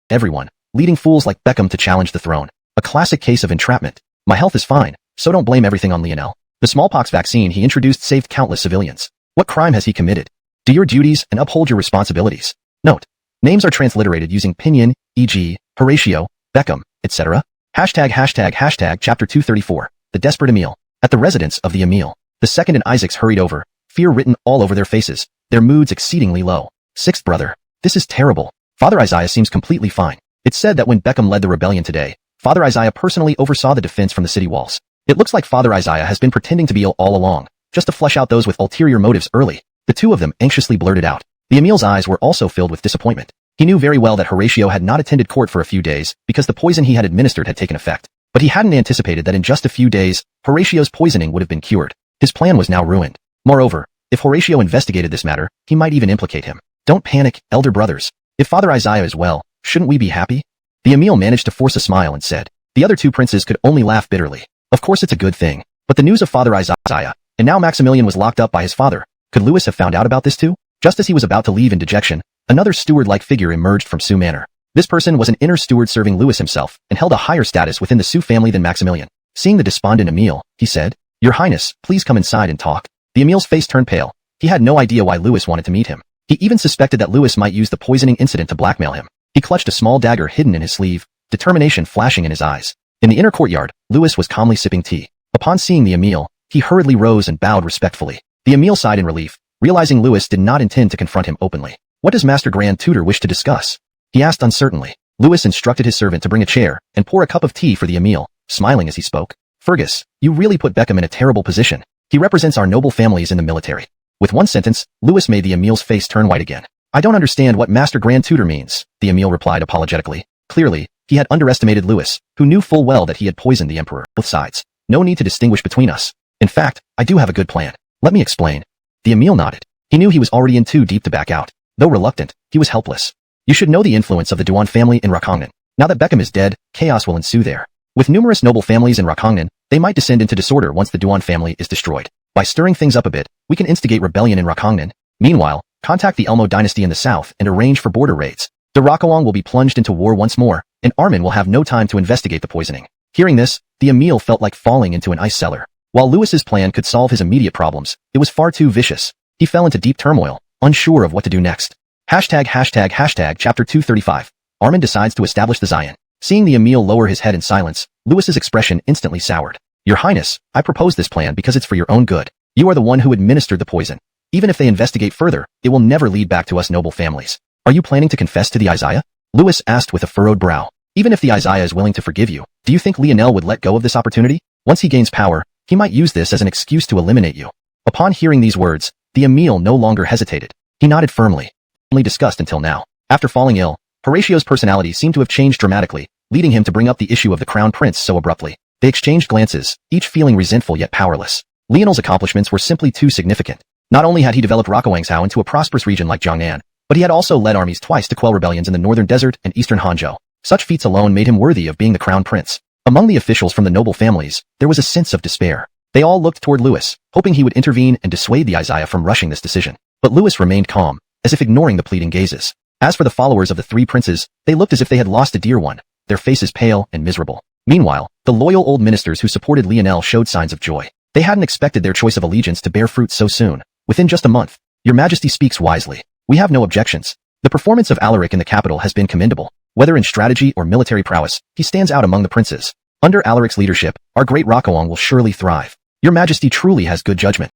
Everyone, leading fools like Beckham to challenge the throne. A classic case of entrapment. My health is fine, so don't blame everything on Lionel. The smallpox vaccine he introduced saved countless civilians. What crime has he committed? Do your duties and uphold your responsibilities. Note: names are transliterated using pinyin, e.g., Horatio, Beckham, etc. Chapter 234. The Desperate Emil. At the residence of the Emil, the second and Isaacs hurried over, fear written all over their faces, their moods exceedingly low. Sixth brother. This is terrible. Father Isaiah seems completely fine. It's said that when Beckham led the rebellion today, Father Isaiah personally oversaw the defense from the city walls. It looks like Father Isaiah has been pretending to be ill all along, just to flesh out those with ulterior motives early. The two of them anxiously blurted out. The Emil's eyes were also filled with disappointment. He knew very well that Horatio had not attended court for a few days because the poison he had administered had taken effect. But he hadn't anticipated that in just a few days, Horatio's poisoning would have been cured. His plan was now ruined. Moreover, if Horatio investigated this matter, he might even implicate him. Don't panic, elder brothers. If Father Isaiah is well, shouldn't we be happy? The Emil managed to force a smile and said. The other two princes could only laugh bitterly. Of course it's a good thing. But the news of Father Isaiah, and now Maximilian was locked up by his father. Could Louis have found out about this too? Just as he was about to leave in dejection, another steward-like figure emerged from Sioux Manor. This person was an inner steward serving Louis himself, and held a higher status within the Sioux family than Maximilian. Seeing the despondent Emil, he said, Your Highness, please come inside and talk. The Emil's face turned pale. He had no idea why Louis wanted to meet him. He even suspected that Louis might use the poisoning incident to blackmail him. He clutched a small dagger hidden in his sleeve, determination flashing in his eyes. In the inner courtyard, Louis was calmly sipping tea. Upon seeing the Emil, he hurriedly rose and bowed respectfully. The Emil sighed in relief, realizing Louis did not intend to confront him openly. What does Master Grand Tutor wish to discuss? He asked uncertainly. Louis instructed his servant to bring a chair and pour a cup of tea for the Emil, smiling as he spoke. Fergus, you really put Beckham in a terrible position. He represents our noble families in the military. With one sentence, Louis made the Emil's face turn white again. I don't understand what Master Grand Tutor means, the Emil replied apologetically. Clearly, he had underestimated Louis, who knew full well that he had poisoned the Emperor. Both sides. No need to distinguish between us. In fact, I do have a good plan. Let me explain. The Emil nodded. He knew he was already in too deep to back out. Though reluctant, he was helpless. You should know the influence of the Duan family in Rakongnan. Now that Beckham is dead, chaos will ensue there. With numerous noble families in Rakongnan, they might descend into disorder once the Duan family is destroyed. By stirring things up a bit, we can instigate rebellion in Rakongnan. Meanwhile, contact the Elmo dynasty in the south and arrange for border raids. The Rakawang will be plunged into war once more, and Armin will have no time to investigate the poisoning. Hearing this, the Emil felt like falling into an ice cellar. While Louis's plan could solve his immediate problems, it was far too vicious. He fell into deep turmoil, unsure of what to do next. Chapter 235. Armin decides to establish the Xiuxian. Seeing the Emil lower his head in silence, Louis's expression instantly soured. Your Highness, I propose this plan because it's for your own good. You are the one who administered the poison. Even if they investigate further, it will never lead back to us noble families. Are you planning to confess to the Isaiah? Louis asked with a furrowed brow. Even if the Isaiah is willing to forgive you, do you think Lionel would let go of this opportunity? Once he gains power, he might use this as an excuse to eliminate you. Upon hearing these words, the Emil no longer hesitated. He nodded firmly. Only discussed until now. After falling ill, Horatio's personality seemed to have changed dramatically, leading him to bring up the issue of the crown prince so abruptly. They exchanged glances, each feeling resentful yet powerless. Lionel's accomplishments were simply too significant. Not only had he developed Liangzhou into a prosperous region like Jiangnan, but he had also led armies twice to quell rebellions in the northern desert and eastern Hanzhou. Such feats alone made him worthy of being the crown prince. Among the officials from the noble families, there was a sense of despair. They all looked toward Louis, hoping he would intervene and dissuade the Isaiah from rushing this decision. But Louis remained calm, as if ignoring the pleading gazes. As for the followers of the three princes, they looked as if they had lost a dear one, their faces pale and miserable. Meanwhile, the loyal old ministers who supported Lionel showed signs of joy. They hadn't expected their choice of allegiance to bear fruit so soon. Within just a month. Your Majesty speaks wisely. We have no objections. The performance of Alaric in the capital has been commendable. Whether in strategy or military prowess, he stands out among the princes. Under Alaric's leadership, our great Rakawang will surely thrive. Your Majesty truly has good judgment.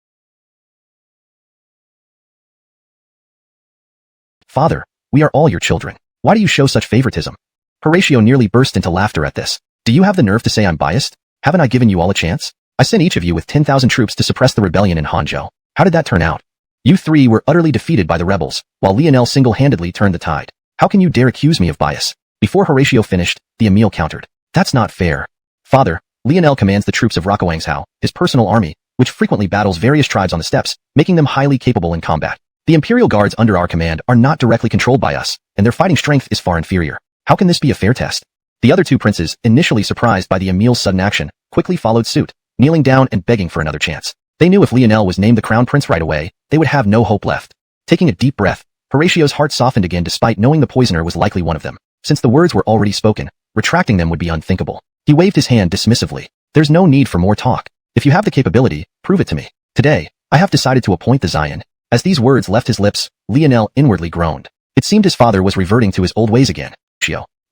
Father, we are all your children. Why do you show such favoritism? Horatio nearly burst into laughter at this. Do you have the nerve to say I'm biased? Haven't I given you all a chance? I sent each of you with 10,000 troops to suppress the rebellion in Hanzhou. How did that turn out? You three were utterly defeated by the rebels, while Lionel single-handedly turned the tide. How can you dare accuse me of bias? Before Horatio finished, the Emil countered. That's not fair. Father, Lionel commands the troops of Liangzhou, his personal army, which frequently battles various tribes on the steppes, making them highly capable in combat. The Imperial Guards under our command are not directly controlled by us, and their fighting strength is far inferior. How can this be a fair test? The other two princes, initially surprised by the Emil's sudden action, quickly followed suit, kneeling down and begging for another chance. They knew if Lionel was named the crown prince right away, they would have no hope left. Taking a deep breath, Horatio's heart softened again despite knowing the poisoner was likely one of them. Since the words were already spoken, retracting them would be unthinkable. He waved his hand dismissively. There's no need for more talk. If you have the capability, prove it to me. Today, I have decided to appoint the Xiuxian. As these words left his lips, Lionel inwardly groaned. It seemed his father was reverting to his old ways again.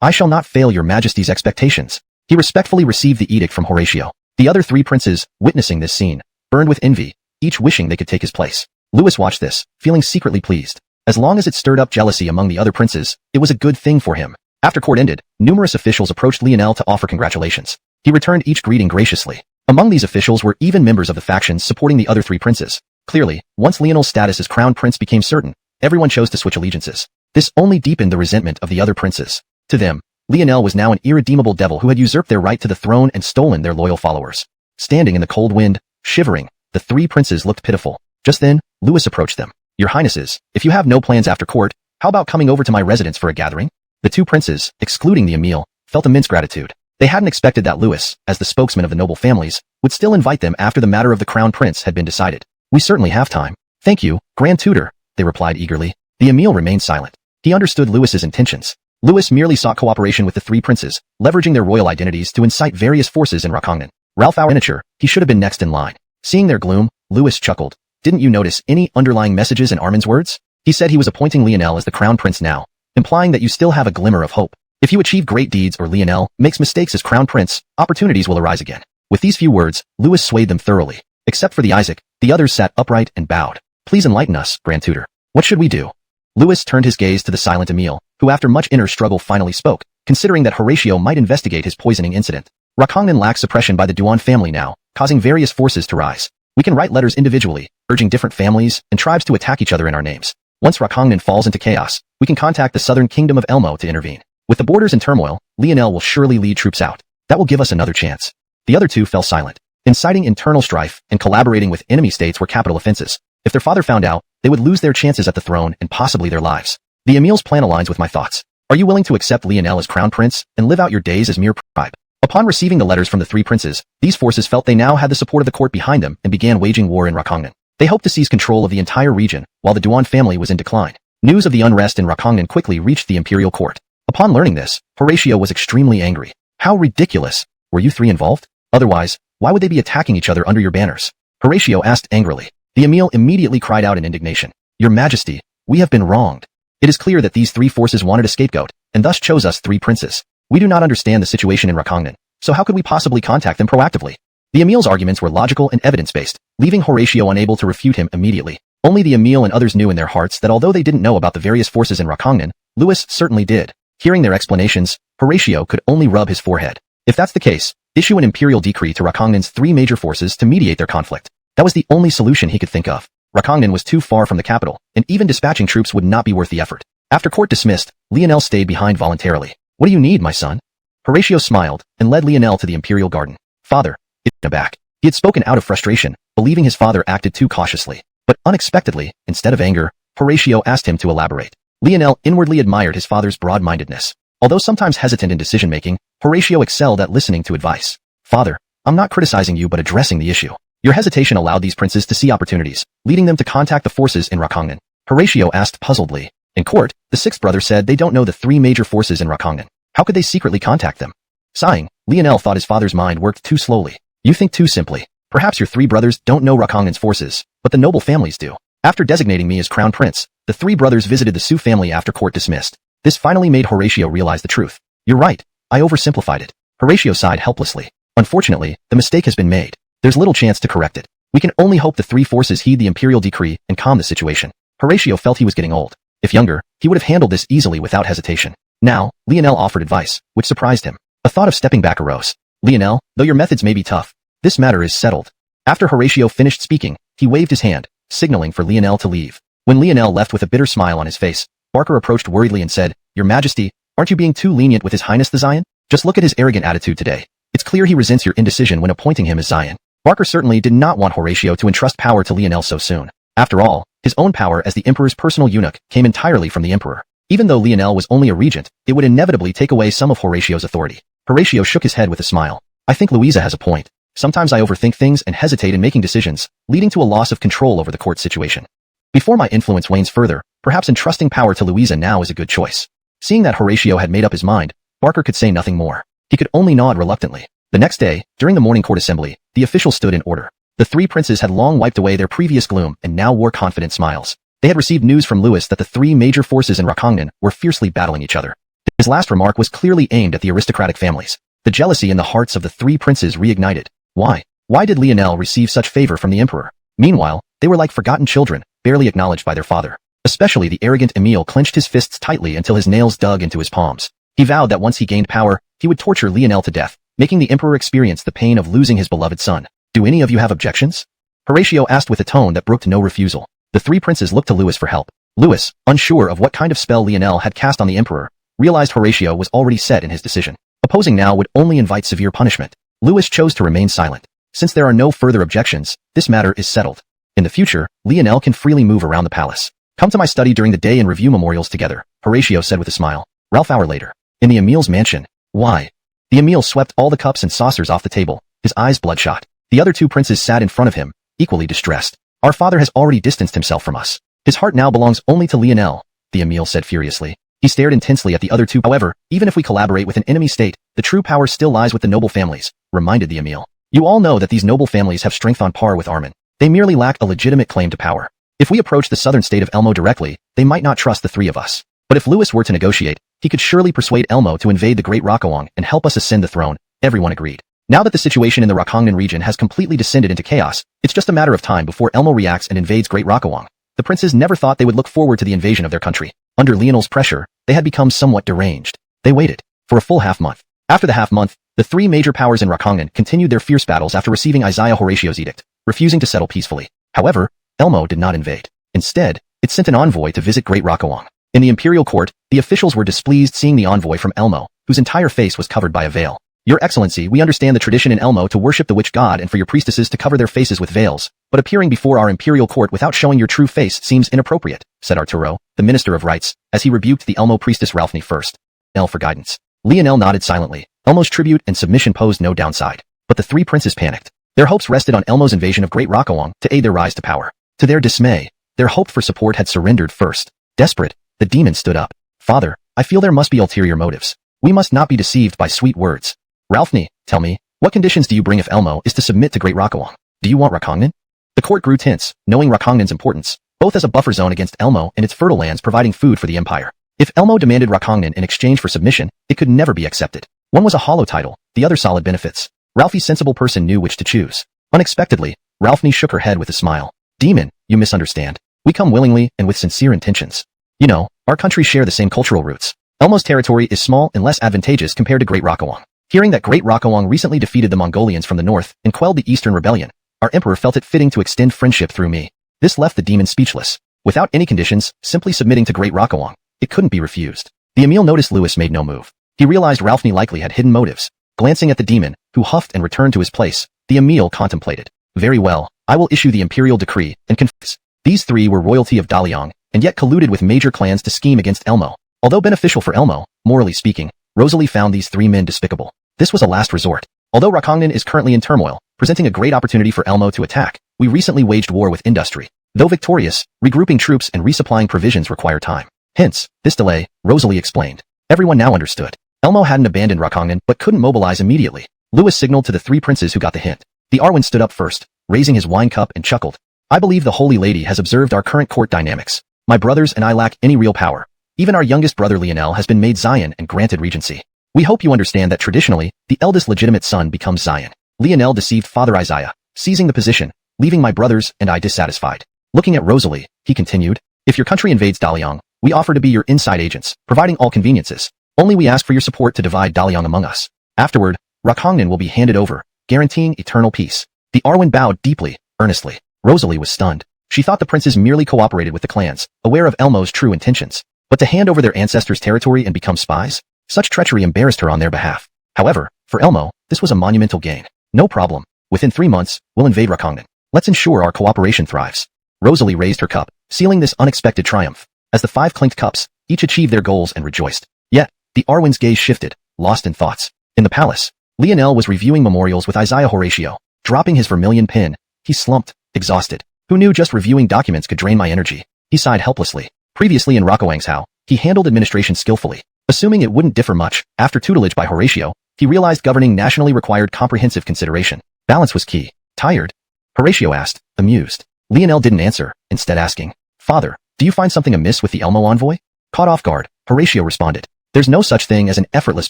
I shall not fail your Majesty's expectations. He respectfully received the edict from Horatio. The other three princes, witnessing this scene, burned with envy, each wishing they could take his place. Louis watched this, feeling secretly pleased. As long as it stirred up jealousy among the other princes, it was a good thing for him. After court ended, numerous officials approached Lionel to offer congratulations. He returned each greeting graciously. Among these officials were even members of the factions supporting the other three princes. Clearly, once Lionel's status as crown prince became certain, everyone chose to switch allegiances. This only deepened the resentment of the other princes. To them, Lionel was now an irredeemable devil who had usurped their right to the throne and stolen their loyal followers. Standing in the cold wind, shivering, the three princes looked pitiful. Just then, Louis approached them. Your highnesses, if you have no plans after court, how about coming over to my residence for a gathering? The two princes, excluding the Emil, felt immense gratitude. They hadn't expected that Louis, as the spokesman of the noble families, would still invite them after the matter of the crown prince had been decided. We certainly have time. Thank you, Grand Tutor, they replied eagerly. The Emil remained silent. He understood Louis's intentions. Louis merely sought cooperation with the three princes, leveraging their royal identities to incite various forces in Rakongnan. Ralph our miniature, he should have been next in line. Seeing their gloom, Louis chuckled. Didn't you notice any underlying messages in Armin's words? He said he was appointing Lionel as the crown prince now, implying that you still have a glimmer of hope. If you achieve great deeds or Lionel makes mistakes as crown prince, opportunities will arise again. With these few words, Louis swayed them thoroughly. Except for the Isaac, the others sat upright and bowed. Please enlighten us, Grand Tutor. What should we do? Louis turned his gaze to the silent Emil, who after much inner struggle finally spoke, considering that Horatio might investigate his poisoning incident. Rakongnan lacks suppression by the Duan family now, causing various forces to rise. We can write letters individually, urging different families and tribes to attack each other in our names. Once Rakongnan falls into chaos, we can contact the southern kingdom of Elmo to intervene. With the borders in turmoil, Lionel will surely lead troops out. That will give us another chance. The other two fell silent. Inciting internal strife and collaborating with enemy states were capital offenses. If their father found out, they would lose their chances at the throne and possibly their lives. The Emil's plan aligns with my thoughts. Are you willing to accept Lionel as crown prince and live out your days as mere tribe? Upon receiving the letters from the three princes, these forces felt they now had the support of the court behind them and began waging war in Rakongnan. They hoped to seize control of the entire region, while the Duan family was in decline. News of the unrest in Rakongnan quickly reached the imperial court. Upon learning this, Horatio was extremely angry. How ridiculous! Were you three involved? Otherwise, why would they be attacking each other under your banners? Horatio asked angrily. The Emil immediately cried out in indignation. Your Majesty, we have been wronged. It is clear that these three forces wanted a scapegoat, and thus chose us three princes. We do not understand the situation in Rakongnan, so how could we possibly contact them proactively? The Emil's arguments were logical and evidence-based, leaving Horatio unable to refute him immediately. Only the Emil and others knew in their hearts that although they didn't know about the various forces in Rakongnan, Louis certainly did. Hearing their explanations, Horatio could only rub his forehead. If that's the case, issue an imperial decree to Rakongnan's three major forces to mediate their conflict. That was the only solution he could think of. Rakongnan was too far from the capital, and even dispatching troops would not be worth the effort. After court dismissed, Lionel stayed behind voluntarily. What do you need, my son? Horatio smiled and led Lionel to the imperial garden. Father, it's aback. He had spoken out of frustration, believing his father acted too cautiously. But unexpectedly, instead of anger, Horatio asked him to elaborate. Lionel inwardly admired his father's broad-mindedness. Although sometimes hesitant in decision-making, Horatio excelled at listening to advice. Father, I'm not criticizing you but addressing the issue. Your hesitation allowed these princes to see opportunities, leading them to contact the forces in Rakongnan. Horatio asked puzzledly. In court, the sixth brother said they don't know the three major forces in Rakongnan. How could they secretly contact them? Sighing, Lionel thought his father's mind worked too slowly. You think too simply. Perhaps your three brothers don't know Rakongnan's forces, but the noble families do. After designating me as crown prince, the three brothers visited the Sioux family after court dismissed. This finally made Horatio realize the truth. You're right, I oversimplified it. Horatio sighed helplessly. Unfortunately, the mistake has been made. There's little chance to correct it. We can only hope the three forces heed the imperial decree and calm the situation. Horatio felt he was getting old. If younger, he would have handled this easily without hesitation. Now, Lionel offered advice, which surprised him. A thought of stepping back arose. Lionel, though your methods may be tough, this matter is settled. After Horatio finished speaking, he waved his hand, signaling for Lionel to leave. When Lionel left with a bitter smile on his face, Barker approached worriedly and said, Your Majesty, aren't you being too lenient with His Highness the Xian? Just look at his arrogant attitude today. It's clear he resents your indecision when appointing him as Xian. Barker certainly did not want Horatio to entrust power to Lionel so soon. After all, his own power as the Emperor's personal eunuch came entirely from the Emperor. Even though Lionel was only a regent, it would inevitably take away some of Horatio's authority. Horatio shook his head with a smile. I think Louisa has a point. Sometimes I overthink things and hesitate in making decisions, leading to a loss of control over the court situation. Before my influence wanes further, perhaps entrusting power to Louisa now is a good choice. Seeing that Horatio had made up his mind, Barker could say nothing more. He could only nod reluctantly. The next day, during the morning court assembly, the officials stood in order. The three princes had long wiped away their previous gloom and now wore confident smiles. They had received news from Louis that the three major forces in Rakongnan were fiercely battling each other. His last remark was clearly aimed at the aristocratic families. The jealousy in the hearts of the three princes reignited. Why? Why did Lionel receive such favor from the Emperor? Meanwhile, they were like forgotten children, barely acknowledged by their father. Especially the arrogant Emil clenched his fists tightly until his nails dug into his palms. He vowed that once he gained power, he would torture Lionel to death, making the Emperor experience the pain of losing his beloved son. Do any of you have objections? Horatio asked with a tone that brooked no refusal. The three princes looked to Louis for help. Louis, unsure of what kind of spell Lionel had cast on the Emperor, realized Horatio was already set in his decision. Opposing now would only invite severe punishment. Louis chose to remain silent. Since there are no further objections, this matter is settled. In the future, Lionel can freely move around the palace. Come to my study during the day and review memorials together, Horatio said with a smile. Ralph hour later. In the Emil's mansion. Why? The Emil swept all the cups and saucers off the table, his eyes bloodshot. The other two princes sat in front of him, equally distressed. Our father has already distanced himself from us. His heart now belongs only to Lionel, the Emil said furiously. He stared intensely at the other two. However, even if we collaborate with an enemy state, the true power still lies with the noble families, reminded the Emil. You all know that these noble families have strength on par with Armin. They merely lack a legitimate claim to power. If we approach the southern state of Elmo directly, they might not trust the three of us. But if Louis were to negotiate, he could surely persuade Elmo to invade the Great Rockawang and help us ascend the throne. Everyone agreed. Now that the situation in the Rockongnan region has completely descended into chaos, it's just a matter of time before Elmo reacts and invades Great Rockawang. The princes never thought they would look forward to the invasion of their country. Under Lionel's pressure, they had become somewhat deranged. They waited for a full half-month. After the half-month, the three major powers in Rockongnan continued their fierce battles after receiving Isaiah Horatio's edict, refusing to settle peacefully. However, Elmo did not invade. Instead, it sent an envoy to visit Great Rockawang. In the imperial court, the officials were displeased seeing the envoy from Elmo, whose entire face was covered by a veil. Your Excellency, we understand the tradition in Elmo to worship the witch god and for your priestesses to cover their faces with veils, but appearing before our imperial court without showing your true face seems inappropriate, said Arturo, the Minister of Rights, as he rebuked the Elmo priestess Ralphne first. L for guidance. Lionel nodded silently. Elmo's tribute and submission posed no downside. But the three princes panicked. Their hopes rested on Elmo's invasion of Great Rockawang to aid their rise to power. To their dismay, their hope for support had surrendered first. Desperate, the demon stood up. Father, I feel there must be ulterior motives. We must not be deceived by sweet words. Ralphne, tell me, what conditions do you bring if Elmo is to submit to Great Rockawang? Do you want Rockongnan? The court grew tense, knowing Rockongnan's importance, both as a buffer zone against Elmo and its fertile lands providing food for the empire. If Elmo demanded Rockongnan in exchange for submission, it could never be accepted. One was a hollow title, the other solid benefits. Ralphie's sensible person knew which to choose. Unexpectedly, Ralphne shook her head with a smile. Demon, you misunderstand. We come willingly and with sincere intentions. You know, our countries share the same cultural roots. Elmo's territory is small and less advantageous compared to Great Rockawang. Hearing that Great Rockawang recently defeated the Mongolians from the north and quelled the Eastern Rebellion, our emperor felt it fitting to extend friendship through me. This left the demon speechless. Without any conditions, simply submitting to Great Rockawang, it couldn't be refused. The Emil noticed Louis made no move. He realized Ralphne likely had hidden motives. Glancing at the demon, who huffed and returned to his place, the Emil contemplated. Very well, I will issue the imperial decree and confess. These three were royalty of Daliang, and yet colluded with major clans to scheme against Elmo. Although beneficial for Elmo, morally speaking, Rosalie found these three men despicable. This was a last resort. Although Rockongnan is currently in turmoil, presenting a great opportunity for Elmo to attack, we recently waged war with industry. Though victorious, regrouping troops and resupplying provisions require time. Hence, this delay, Rosalie explained. Everyone now understood. Elmo hadn't abandoned Rockongnan but couldn't mobilize immediately. Louis signaled to the three princes who got the hint. The Arwen stood up first, raising his wine cup and chuckled. I believe the Holy Lady has observed our current court dynamics. My brothers and I lack any real power. Even our youngest brother Lionel has been made Xian and granted regency. We hope you understand that traditionally, the eldest legitimate son becomes Xian. Lionel deceived Father Isaiah, seizing the position, leaving my brothers and I dissatisfied. Looking at Rosalie, he continued, if your country invades Daliang, we offer to be your inside agents, providing all conveniences. Only we ask for your support to divide Daliang among us. Afterward, Rockongnan will be handed over, guaranteeing eternal peace. The Arwen bowed deeply, earnestly. Rosalie was stunned. She thought the princes merely cooperated with the clans, aware of Elmo's true intentions. But to hand over their ancestors' territory and become spies? Such treachery embarrassed her on their behalf. However, for Elmo, this was a monumental gain. No problem. Within 3 months, we'll invade Rockongnan. Let's ensure our cooperation thrives. Rosalie raised her cup, sealing this unexpected triumph. As the 5 clinked cups, each achieved their goals and rejoiced. Yet, the Arwen's gaze shifted, lost in thoughts. In the palace, Lionel was reviewing memorials with Isaiah Horatio. Dropping his vermilion pen, he slumped, exhausted. Who knew just reviewing documents could drain my energy? He sighed helplessly. Previously in Rockawangzhou, he handled administration skillfully. Assuming it wouldn't differ much, after tutelage by Horatio, he realized governing nationally required comprehensive consideration. Balance was key. Tired? Horatio asked, amused. Lionel didn't answer, instead asking, Father, do you find something amiss with the Elmo envoy? Caught off guard, Horatio responded. There's no such thing as an effortless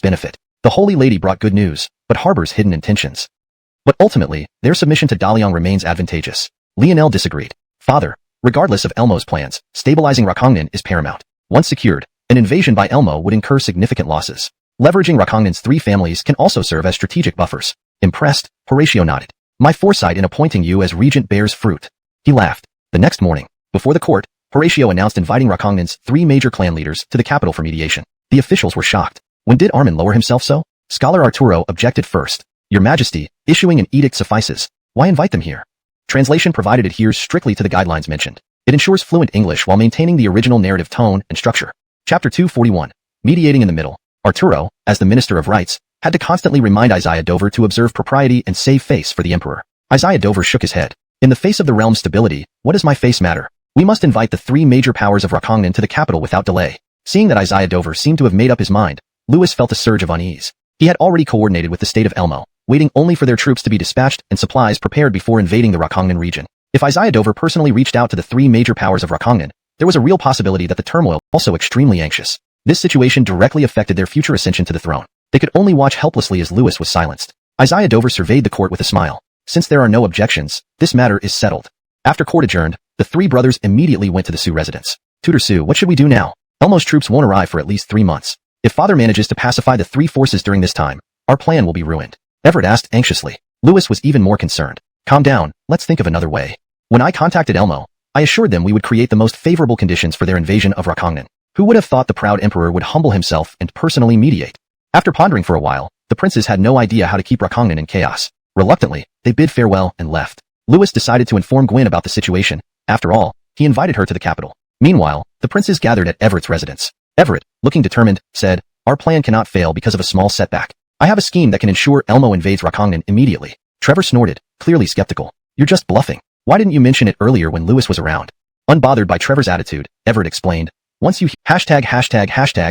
benefit. The Holy Lady brought good news, but harbors hidden intentions. But ultimately, their submission to Daliang remains advantageous. Lionel disagreed. Father, regardless of Elmo's plans, stabilizing Rockongnan is paramount. Once secured, an invasion by Elmo would incur significant losses. Leveraging Rockongnan's 3 families can also serve as strategic buffers. Impressed, Horatio nodded. My foresight in appointing you as regent bears fruit. He laughed. The next morning, before the court, Horatio announced inviting Rockongnan's 3 major clan leaders to the capital for mediation. The officials were shocked. When did Armin lower himself so? Scholar Arturo objected first. Your Majesty, issuing an edict suffices. Why invite them here? Translation provided adheres strictly to the guidelines mentioned. It ensures fluent English while maintaining the original narrative tone and structure. Chapter 241. Mediating in the middle. Arturo, as the Minister of Rights, had to constantly remind Isaiah Dover to observe propriety and save face for the emperor. Isaiah Dover shook his head. In the face of the realm's stability, what does my face matter? We must invite the three major powers of Rakongnan to the capital without delay. Seeing that Isaiah Dover seemed to have made up his mind, Louis felt a surge of unease. He had already coordinated with the state of Elmo, waiting only for their troops to be dispatched and supplies prepared before invading the Rakongnan region. If Isaiah Dover personally reached out to the three major powers of Rakongnan, there was a real possibility that the turmoil was also extremely anxious. This situation directly affected their future ascension to the throne. They could only watch helplessly as Louis was silenced. Isaiah Dover surveyed the court with a smile. Since there are no objections, this matter is settled. After court adjourned, the three brothers immediately went to the Sioux residence. Tutor Sioux, what should we do now? Elmo's troops won't arrive for at least 3 months. If Father manages to pacify the three forces during this time, our plan will be ruined. Everett asked anxiously. Louis was even more concerned. Calm down, let's think of another way. When I contacted Elmo, I assured them we would create the most favorable conditions for their invasion of Rakongnan. Who would have thought the proud emperor would humble himself and personally mediate? After pondering for a while, the princes had no idea how to keep Rakongnan in chaos. Reluctantly, they bid farewell and left. Louis decided to inform Gwyn about the situation. After all, he invited her to the capital. Meanwhile, the princes gathered at Everett's residence. Everett, looking determined, said, "Our plan cannot fail because of a small setback. I have a scheme that can ensure Elmo invades Rakongnan immediately." Trevor snorted, clearly skeptical. "You're just bluffing. Why didn't you mention it earlier when Louis was around?" Unbothered by Trevor's attitude, Everett explained, "Once you hashtag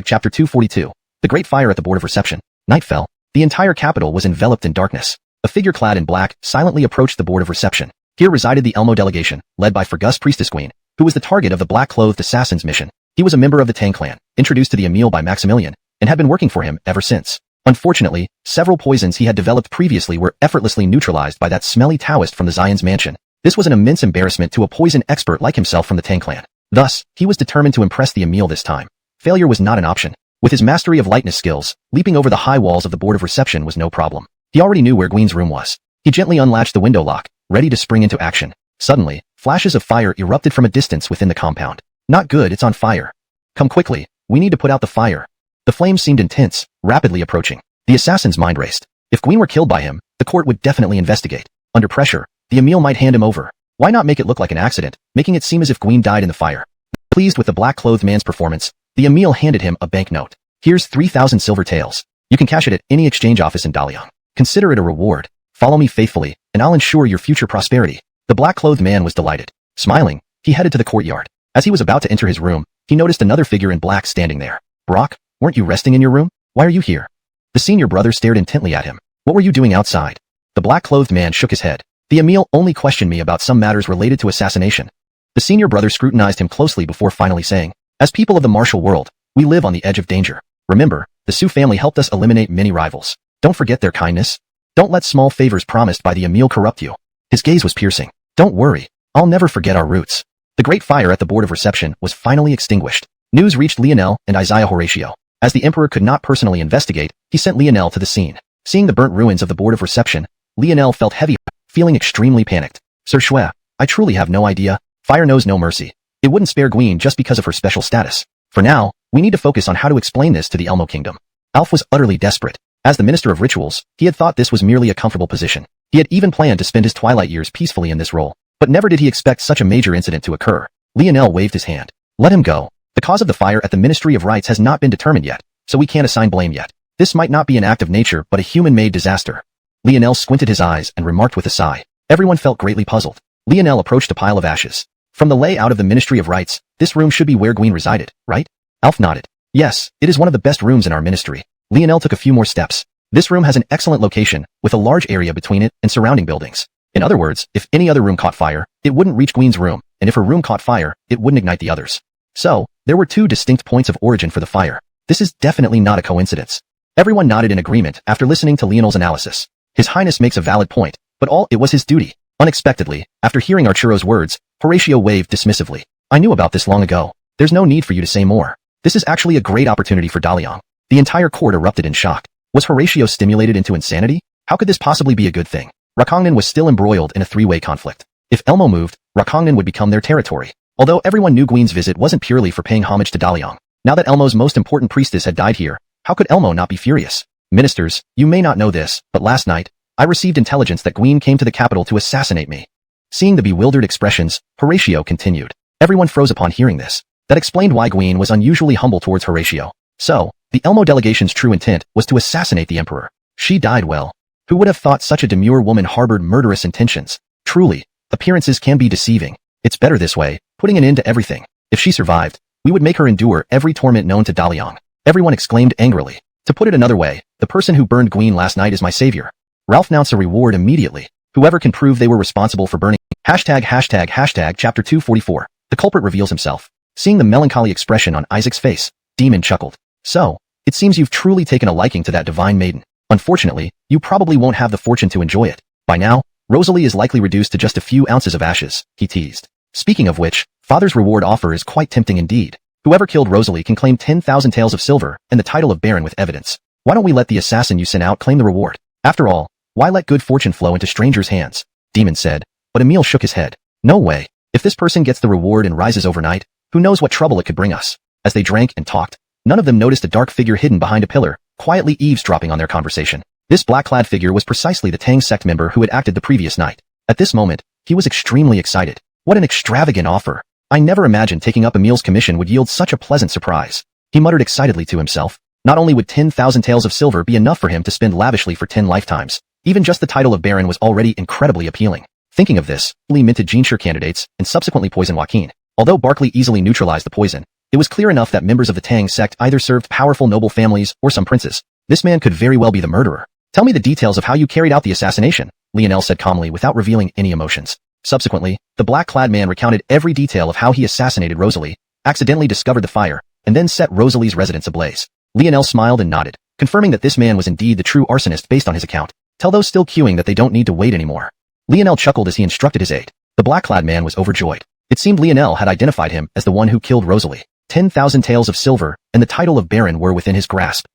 chapter 242, the Great Fire at the Board of Reception. Night fell. The entire capital was enveloped in darkness. A figure clad in black silently approached the Board of Reception. Here resided the Elmo delegation, led by Fergus Priestess Queen, who was the target of the black-clothed assassin's mission. He was a member of the Tang clan, introduced to the Emil by Maximilian, and had been working for him ever since. Unfortunately, several poisons he had developed previously were effortlessly neutralized by that smelly Taoist from the Xian's mansion. This was an immense embarrassment to a poison expert like himself from the Tang clan. Thus, he was determined to impress the Emil this time. Failure was not an option. With his mastery of lightness skills, leaping over the high walls of the Board of Reception was no problem. He already knew where Gwyn's room was. He gently unlatched the window lock, ready to spring into action. Suddenly, flashes of fire erupted from a distance within the compound. "Not good, it's on fire. Come quickly, we need to put out the fire." The flames seemed intense, rapidly approaching. The assassin's mind raced. If Gwyn were killed by him, the court would definitely investigate. Under pressure, the Emil might hand him over. Why not make it look like an accident, making it seem as if Gwyn died in the fire? Pleased with the black-clothed man's performance, the Emil handed him a banknote. "Here's 3,000 silver taels. You can cash it at any exchange office in Daliang. Consider it a reward. Follow me faithfully, and I'll ensure your future prosperity." The black-clothed man was delighted. Smiling, he headed to the courtyard. As he was about to enter his room, he noticed another figure in black standing there. "Brock, weren't you resting in your room? Why are you here?" The senior brother stared intently at him. "What were you doing outside?" The black-clothed man shook his head. "The Emil only questioned me about some matters related to assassination." The senior brother scrutinized him closely before finally saying, "As people of the martial world, we live on the edge of danger. Remember, the Sioux family helped us eliminate many rivals. Don't forget their kindness. Don't let small favors promised by the Emil corrupt you." His gaze was piercing. "Don't worry, I'll never forget our roots." The great fire at the Board of Reception was finally extinguished. News reached Lionel and Isaiah Horatio. As the emperor could not personally investigate, he sent Lionel to the scene. Seeing the burnt ruins of the Board of Reception, Lionel felt heavy, feeling extremely panicked. "Sir Xue, I truly have no idea. Fire knows no mercy. It wouldn't spare Gwyn just because of her special status. For now, we need to focus on how to explain this to the Elmo Kingdom." Alf was utterly desperate. As the Minister of Rituals, he had thought this was merely a comfortable position. He had even planned to spend his twilight years peacefully in this role. But never did he expect such a major incident to occur. Lionel waved his hand. "Let him go. The cause of the fire at the Ministry of Rights has not been determined yet, so we can't assign blame yet. This might not be an act of nature but a human-made disaster." Lionel squinted his eyes and remarked with a sigh. Everyone felt greatly puzzled. Lionel approached a pile of ashes. "From the layout of the Ministry of Rights, this room should be where Gwyn resided, right?" Alf nodded. "Yes, it is one of the best rooms in our ministry." Lionel took a few more steps. "This room has an excellent location, with a large area between it and surrounding buildings. In other words, if any other room caught fire, it wouldn't reach Gwyn's room, and if her room caught fire, it wouldn't ignite the others. So, there were two distinct points of origin for the fire. This is definitely not a coincidence." Everyone nodded in agreement after listening to Lionel's analysis. His Highness makes a valid point, but it was his duty. Unexpectedly, after hearing Arturo's words, Horatio waved dismissively. "I knew about this long ago. There's no need for you to say more. This is actually a great opportunity for Daliang." The entire court erupted in shock. Was Horatio stimulated into insanity? How could this possibly be a good thing? Rakongnan was still embroiled in a three-way conflict. If Elmo moved, Rakongnan would become their territory. Although everyone knew Gwyn's visit wasn't purely for paying homage to Daliang. Now that Elmo's most important priestess had died here, how could Elmo not be furious? Ministers, you may not know this, but last night, I received intelligence that Guin came to the capital to assassinate me. Seeing the bewildered expressions, Horatio continued. Everyone froze upon hearing this. That explained why Guin was unusually humble towards Horatio. So, the Elmo delegation's true intent was to assassinate the emperor. She died well. Who would have thought such a demure woman harbored murderous intentions? Truly, appearances can be deceiving. It's better this way, putting an end to everything. If she survived, we would make her endure every torment known to Daliang. Everyone exclaimed angrily. To put it another way, the person who burned Guin last night is my savior. Ralph announced a reward immediately. Whoever can prove they were responsible for burning. Chapter 244. The culprit reveals himself. Seeing the melancholy expression on Isaac's face, Demon chuckled. So, it seems you've truly taken a liking to that divine maiden. Unfortunately, you probably won't have the fortune to enjoy it. By now, Rosalie is likely reduced to just a few ounces of ashes, he teased. Speaking of which, Father's reward offer is quite tempting indeed. Whoever killed Rosalie can claim 10,000 taels of silver and the title of Baron with evidence. Why don't we let the assassin you sent out claim the reward? After all, why let good fortune flow into strangers' hands? Demon said, but Emil shook his head. No way. If this person gets the reward and rises overnight, who knows what trouble it could bring us? As they drank and talked, none of them noticed a dark figure hidden behind a pillar, quietly eavesdropping on their conversation. This black-clad figure was precisely the Tang sect member who had acted the previous night. At this moment, he was extremely excited. What an extravagant offer. I never imagined taking up Emil's commission would yield such a pleasant surprise. He muttered excitedly to himself. Not only would 10,000 taels of silver be enough for him to spend lavishly for 10 lifetimes, even just the title of Baron was already incredibly appealing. Thinking of this, Lee minted Jinshur candidates and subsequently poisoned Joaquin. Although Barkley easily neutralized the poison, it was clear enough that members of the Tang sect either served powerful noble families or some princes. This man could very well be the murderer. Tell me the details of how you carried out the assassination, Lionel said calmly without revealing any emotions. Subsequently, the black-clad man recounted every detail of how he assassinated Rosalie, accidentally discovered the fire, and then set Rosalie's residence ablaze. Lionel smiled and nodded, confirming that this man was indeed the true arsonist based on his account. Tell those still queuing that they don't need to wait anymore. Lionel chuckled as he instructed his aide. The black-clad man was overjoyed. It seemed Lionel had identified him as the one who killed Rosalie. 10,000 taels of silver and the title of Baron were within his grasp.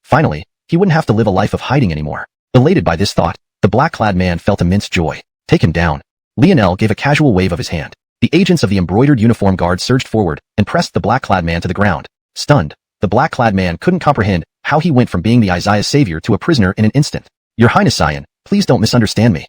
Finally, he wouldn't have to live a life of hiding anymore. Elated by this thought, the black-clad man felt immense joy. Take him down. Lionel gave a casual wave of his hand. The agents of the embroidered uniform guard surged forward and pressed the black-clad man to the ground. Stunned, the black-clad man couldn't comprehend how he went from being the Isaiah's savior to a prisoner in an instant. Your Highness Xian, please don't misunderstand me.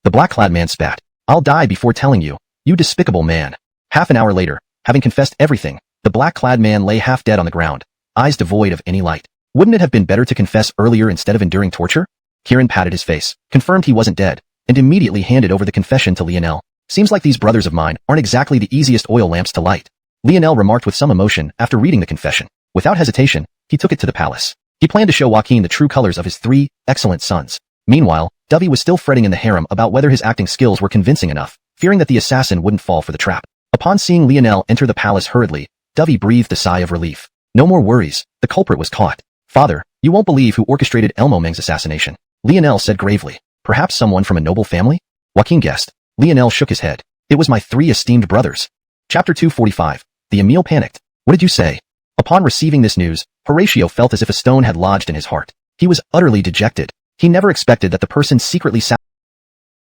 The black-clad man spat. I'll die before telling you, you despicable man. Half an hour later, having confessed everything, the black-clad man lay half dead on the ground, eyes devoid of any light. Wouldn't it have been better to confess earlier instead of enduring torture? Kieran patted his face, confirmed he wasn't dead, and immediately handed over the confession to Lionel. Seems like these brothers of mine aren't exactly the easiest oil lamps to light. Lionel remarked with some emotion after reading the confession. Without hesitation, he took it to the palace. He planned to show Joaquin the true colors of his 3 excellent sons. Meanwhile, Dovey was still fretting in the harem about whether his acting skills were convincing enough, fearing that the assassin wouldn't fall for the trap. Upon seeing Lionel enter the palace hurriedly, Dovey breathed a sigh of relief. No more worries, the culprit was caught. Father, you won't believe who orchestrated Elmo Meng's assassination, Lionel said gravely. Perhaps someone from a noble family? Joaquin guessed. Lionel shook his head. It was my 3 esteemed brothers. Chapter 245. The Emil panicked. What did you say? Upon receiving this news, Horatio felt as if a stone had lodged in his heart. He was utterly dejected. He never expected that the person secretly sat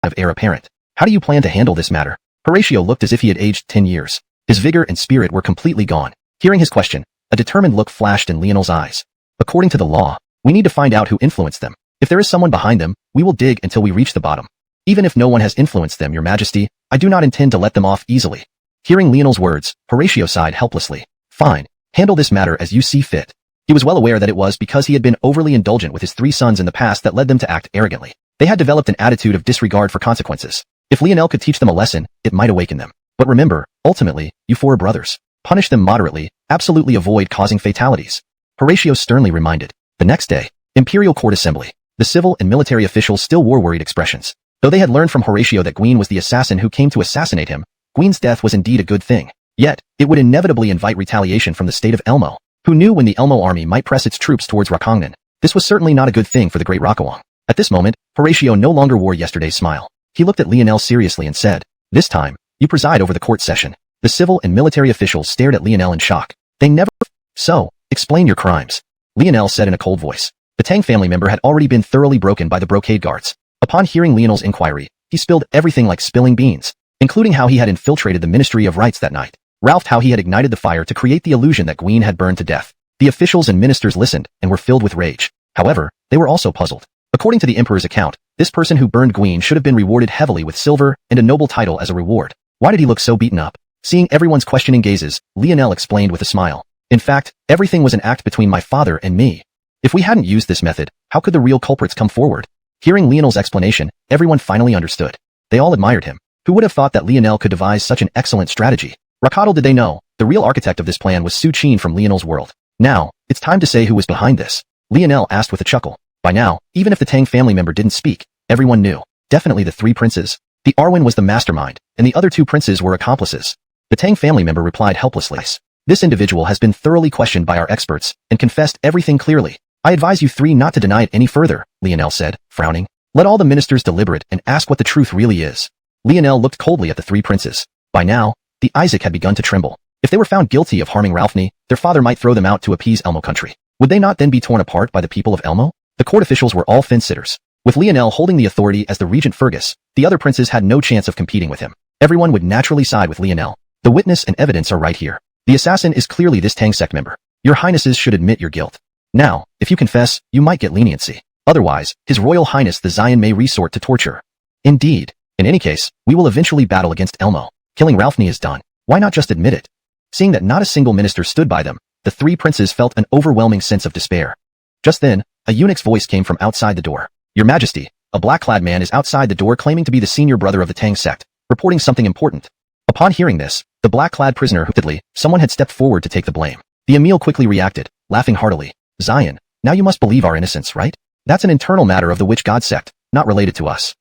of heir apparent. How do you plan to handle this matter? Horatio looked as if he had aged 10 years. His vigor and spirit were completely gone. Hearing his question, a determined look flashed in Lionel's eyes. According to the law, we need to find out who influenced them. If there is someone behind them, we will dig until we reach the bottom. Even if no one has influenced them, Your Majesty, I do not intend to let them off easily. Hearing Lionel's words, Horatio sighed helplessly. Fine, handle this matter as you see fit. He was well aware that it was because he had been overly indulgent with his 3 sons in the past that led them to act arrogantly. They had developed an attitude of disregard for consequences. If Lionel could teach them a lesson, it might awaken them. But remember, ultimately, you 4 brothers. Punish them moderately, absolutely avoid causing fatalities. Horatio sternly reminded. The next day, Imperial Court Assembly. The civil and military officials still wore worried expressions. Though they had learned from Horatio that Guin was the assassin who came to assassinate him, Guin's death was indeed a good thing. Yet, it would inevitably invite retaliation from the state of Elmo, who knew when the Elmo army might press its troops towards Rakongnan. This was certainly not a good thing for the Great Rakawang. At this moment, Horatio no longer wore yesterday's smile. He looked at Lionel seriously and said, This time, you preside over the court session. The civil and military officials stared at Lionel in shock. They never... So, explain your crimes. Lionel said in a cold voice. The Tang family member had already been thoroughly broken by the brocade guards. Upon hearing Lionel's inquiry, he spilled everything like spilling beans, including how he had infiltrated the Ministry of Rites that night. Ralphed how he had ignited the fire to create the illusion that Guin had burned to death. The officials and ministers listened and were filled with rage. However, they were also puzzled. According to the emperor's account, this person who burned Guin should have been rewarded heavily with silver and a noble title as a reward. Why did he look so beaten up? Seeing everyone's questioning gazes, Lionel explained with a smile. In fact, everything was an act between my father and me. If we hadn't used this method, how could the real culprits come forward? Hearing Lionel's explanation, everyone finally understood. They all admired him. Who would have thought that Lionel could devise such an excellent strategy? Rakatl did they know, the real architect of this plan was Su Qin from Lionel's world. Now, it's time to say who was behind this. Lionel asked with a chuckle. By now, even if the Tang family member didn't speak, everyone knew. Definitely the three princes. The Arwen was the mastermind, and the other two princes were accomplices. The Tang family member replied helplessly. This individual has been thoroughly questioned by our experts, and confessed everything clearly. I advise you three not to deny it any further, Lionel said, frowning. Let all the ministers deliberate and ask what the truth really is. Lionel looked coldly at the three princes. By now, the Isaac had begun to tremble. If they were found guilty of harming Ralphne, their father might throw them out to appease Elmo country. Would they not then be torn apart by the people of Elmo? The court officials were all fence-sitters. With Lionel holding the authority as the Regent Fergus, the other princes had no chance of competing with him. Everyone would naturally side with Lionel. The witness and evidence are right here. The assassin is clearly this Tang sect member. Your highnesses should admit your guilt. Now, if you confess, you might get leniency. Otherwise, His Royal Highness the Xian may resort to torture. Indeed. In any case, we will eventually battle against Elmo. Killing Ralphne is done. Why not just admit it? Seeing that not a single minister stood by them, the three princes felt an overwhelming sense of despair. Just then, a eunuch's voice came from outside the door. Your Majesty, a black-clad man is outside the door claiming to be the senior brother of the Tang sect, reporting something important. Upon hearing this, the black-clad prisoner hooted. Someone had stepped forward to take the blame. The Emil quickly reacted, laughing heartily. Xian, now you must believe our innocence, right? That's an internal matter of the Witch God sect, not related to us.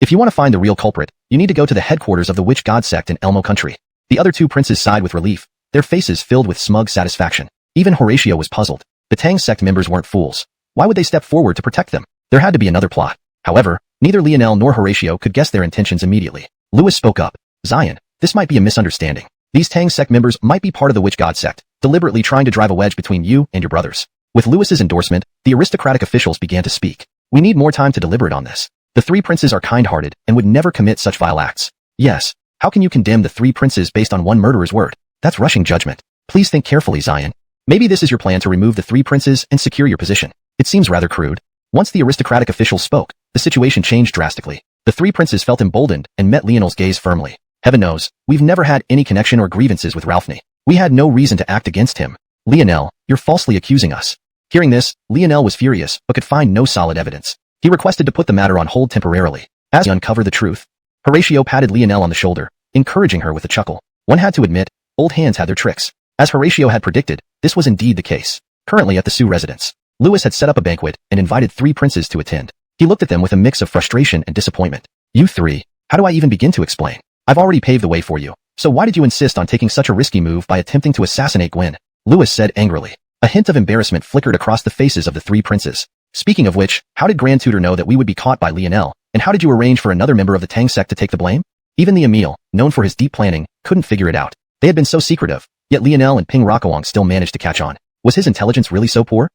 If you want to find the real culprit, you need to go to the headquarters of the Witch God sect in Elmo country. The other two princes sighed with relief, their faces filled with smug satisfaction. Even Horatio was puzzled. The Tang sect members weren't fools. Why would they step forward to protect them? There had to be another plot. However, neither Lionel nor Horatio could guess their intentions immediately. Louis spoke up. Xian, this might be a misunderstanding. These Tang sect members might be part of the Witch God sect, deliberately trying to drive a wedge between you and your brothers. With Louis's endorsement, the aristocratic officials began to speak. We need more time to deliberate on this. The three princes are kind-hearted and would never commit such vile acts. Yes. How can you condemn the three princes based on one murderer's word? That's rushing judgment. Please think carefully, Xian. Maybe this is your plan to remove the three princes and secure your position. It seems rather crude. Once the aristocratic officials spoke, the situation changed drastically. The three princes felt emboldened and met Lionel's gaze firmly. Heaven knows, we've never had any connection or grievances with Ralphne. We had no reason to act against him. Lionel, you're falsely accusing us. Hearing this, Lionel was furious, but could find no solid evidence. He requested to put the matter on hold temporarily, as he uncovered the truth. Horatio patted Lionel on the shoulder, encouraging her with a chuckle. One had to admit, old hands had their tricks. As Horatio had predicted, this was indeed the case. Currently at the Sioux residence, Louis had set up a banquet and invited three princes to attend. He looked at them with a mix of frustration and disappointment. You three, how do I even begin to explain? I've already paved the way for you, so why did you insist on taking such a risky move by attempting to assassinate Gwen? Louis said angrily. A hint of embarrassment flickered across the faces of the three princes. Speaking of which, how did Grand Tutor know that we would be caught by Lionel, and how did you arrange for another member of the Tang sect to take the blame? Even the Emil, known for his deep planning, couldn't figure it out. They had been so secretive, yet Lionel and Ping Rakawang still managed to catch on. Was his intelligence really so poor?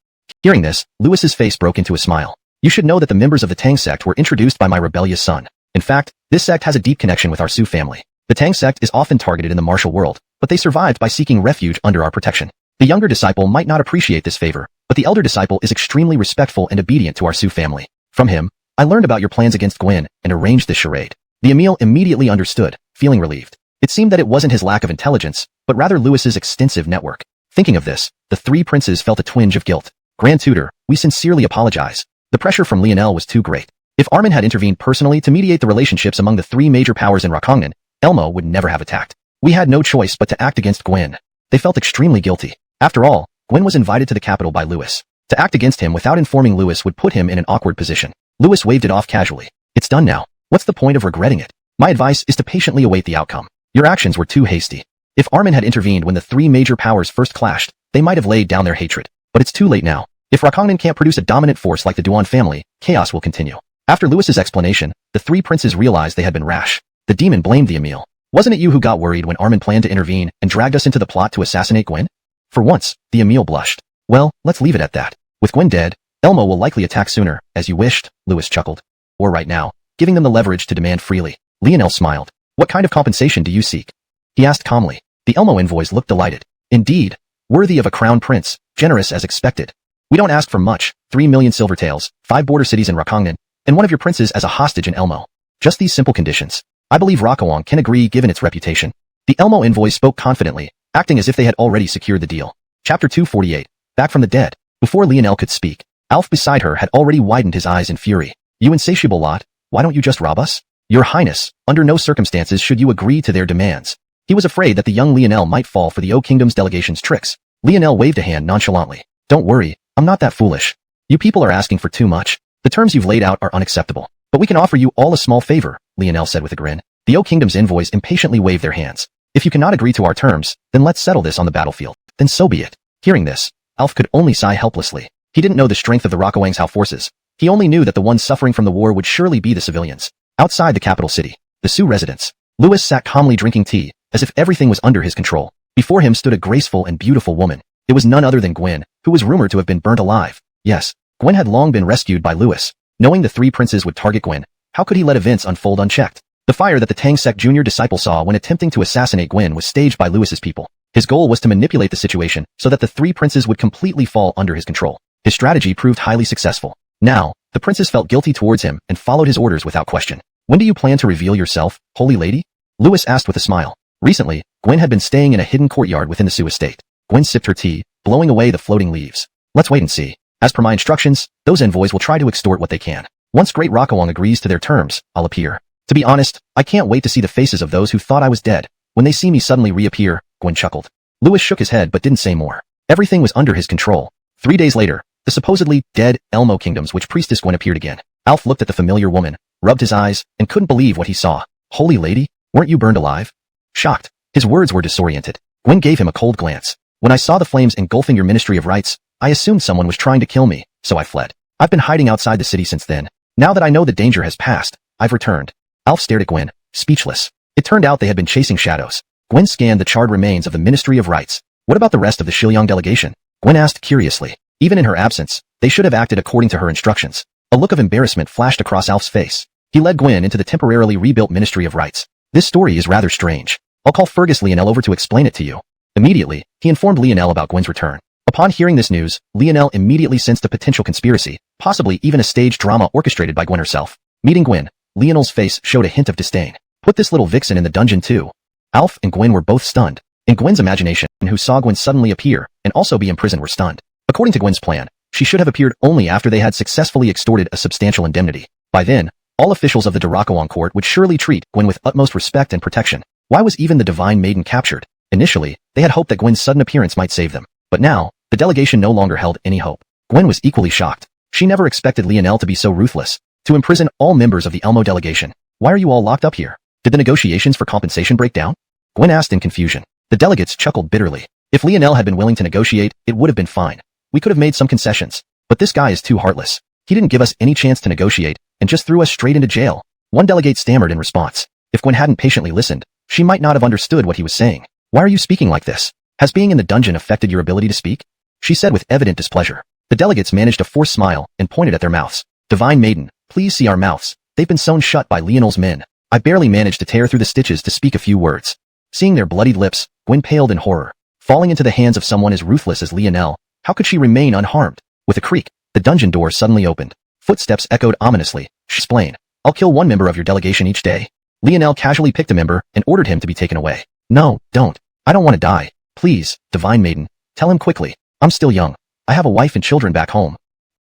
Hearing this, Louis's face broke into a smile. You should know that the members of the Tang sect were introduced by my rebellious son. In fact, this sect has a deep connection with our Sioux family. The Tang sect is often targeted in the martial world, but they survived by seeking refuge under our protection. The younger disciple might not appreciate this favor, but the elder disciple is extremely respectful and obedient to our Sioux family. From him, I learned about your plans against Gwen and arranged this charade. The Emil immediately understood, feeling relieved. It seemed that it wasn't his lack of intelligence, but rather Louis's extensive network. Thinking of this, the three princes felt a twinge of guilt. Grand Tutor, we sincerely apologize. The pressure from Lionel was too great. If Armin had intervened personally to mediate the relationships among the three major powers in Rakongnan, Elmo would never have attacked. We had no choice but to act against Gwen. They felt extremely guilty. After all, Gwen was invited to the capital by Louis. To act against him without informing Louis would put him in an awkward position. Louis waved it off casually. It's done now. What's the point of regretting it? My advice is to patiently await the outcome. Your actions were too hasty. If Armin had intervened when the three major powers first clashed, they might have laid down their hatred. But it's too late now. If Rakongnan can't produce a dominant force like the Duan family, chaos will continue. After Louis's explanation, the three princes realized they had been rash. The demon blamed the Emil. Wasn't it you who got worried when Armin planned to intervene and dragged us into the plot to assassinate Gwen? For once, the Emil blushed. Well, let's leave it at that. With Gwen dead, Elmo will likely attack sooner, as you wished, Louis chuckled. Or right now, giving them the leverage to demand freely. Lionel smiled. What kind of compensation do you seek? He asked calmly. The Elmo envoys looked delighted. Indeed, worthy of a crown prince, generous as expected. We don't ask for much, 3 million silver taels, 5 border cities in Rakongnan, and one of your princes as a hostage in Elmo. Just these simple conditions. I believe Rakowang can agree given its reputation. The Elmo envoys spoke confidently, acting as if they had already secured the deal. Chapter 248. Back from the dead. Before Lionel could speak, Alf beside her had already widened his eyes in fury. You insatiable lot, why don't you just rob us? Your Highness, under no circumstances should you agree to their demands. He was afraid that the young Lionel might fall for the O Kingdom's delegation's tricks. Lionel waved a hand nonchalantly. Don't worry, I'm not that foolish. You people are asking for too much. The terms you've laid out are unacceptable. But we can offer you all a small favor, Lionel said with a grin. The O Kingdom's envoys impatiently waved their hands. If you cannot agree to our terms, then let's settle this on the battlefield. Then so be it. Hearing this, Alf could only sigh helplessly. He didn't know the strength of the Rakowangzhou forces. He only knew that the ones suffering from the war would surely be the civilians. Outside the capital city, the Sioux residence, Louis sat calmly drinking tea, as if everything was under his control. Before him stood a graceful and beautiful woman. It was none other than Gwen, who was rumored to have been burnt alive. Yes, Gwen had long been rescued by Louis. Knowing the three princes would target Gwen, how could he let events unfold unchecked? The fire that the Tang Sect junior disciple saw when attempting to assassinate Gwen was staged by Louis's people. His goal was to manipulate the situation so that the three princes would completely fall under his control. His strategy proved highly successful. Now, the princes felt guilty towards him and followed his orders without question. When do you plan to reveal yourself, holy lady? Louis asked with a smile. Recently, Gwen had been staying in a hidden courtyard within the Sioux estate. Gwen sipped her tea, blowing away the floating leaves. Let's wait and see. As per my instructions, those envoys will try to extort what they can. Once Great Rakowang agrees to their terms, I'll appear. To be honest, I can't wait to see the faces of those who thought I was dead. When they see me suddenly reappear, Gwen chuckled. Louis shook his head but didn't say more. Everything was under his control. 3 days later, the supposedly dead Elmo kingdoms which Priestess Gwen appeared again. Alf looked at the familiar woman, rubbed his eyes, and couldn't believe what he saw. Holy lady, weren't you burned alive? Shocked, his words were disoriented. Gwen gave him a cold glance. When I saw the flames engulfing your Ministry of Rights, I assumed someone was trying to kill me, so I fled. I've been hiding outside the city since then. Now that I know the danger has passed, I've returned. Alf stared at Gwen, speechless. It turned out they had been chasing shadows. Gwen scanned the charred remains of the Ministry of Rights. What about the rest of the Xiuxian delegation? Gwen asked curiously. Even in her absence, they should have acted according to her instructions. A look of embarrassment flashed across Alf's face. He led Gwen into the temporarily rebuilt Ministry of Rights. This story is rather strange. I'll call Fergus Lionel over to explain it to you. Immediately, he informed Lionel about Gwen's return. Upon hearing this news, Lionel immediately sensed a potential conspiracy, possibly even a staged drama orchestrated by Gwen herself. Meeting Gwen, Lionel's face showed a hint of disdain. Put this little vixen in the dungeon too. Alf and Gwen were both stunned. In Gwen's imagination, who saw Gwen suddenly appear and also be imprisoned were stunned. According to Gwen's plan, she should have appeared only after they had successfully extorted a substantial indemnity. By then, all officials of the Darakawang court would surely treat Gwen with utmost respect and protection. Why was even the Divine Maiden captured? Initially, they had hoped that Gwen's sudden appearance might save them. But now, the delegation no longer held any hope. Gwen was equally shocked. She never expected Lionel to be so ruthless. To imprison all members of the Elmo delegation. Why are you all locked up here? Did the negotiations for compensation break down? Gwen asked in confusion. The delegates chuckled bitterly. If Lionel had been willing to negotiate, it would have been fine. We could have made some concessions. But this guy is too heartless. He didn't give us any chance to negotiate, and just threw us straight into jail. One delegate stammered in response. If Gwen hadn't patiently listened, she might not have understood what he was saying. Why are you speaking like this? Has being in the dungeon affected your ability to speak? She said with evident displeasure. The delegates managed a forced smile and pointed at their mouths. Divine Maiden, please see our mouths. They've been sewn shut by Lionel's men. I barely managed to tear through the stitches to speak a few words. Seeing their bloodied lips, Gwen paled in horror. Falling into the hands of someone as ruthless as Lionel, how could she remain unharmed? With a creak, the dungeon door suddenly opened. Footsteps echoed ominously. She explained, I'll kill one member of your delegation each day. Lionel casually picked a member and ordered him to be taken away. No, don't. I don't want to die. Please, Divine Maiden, tell him quickly. I'm still young. I have a wife and children back home.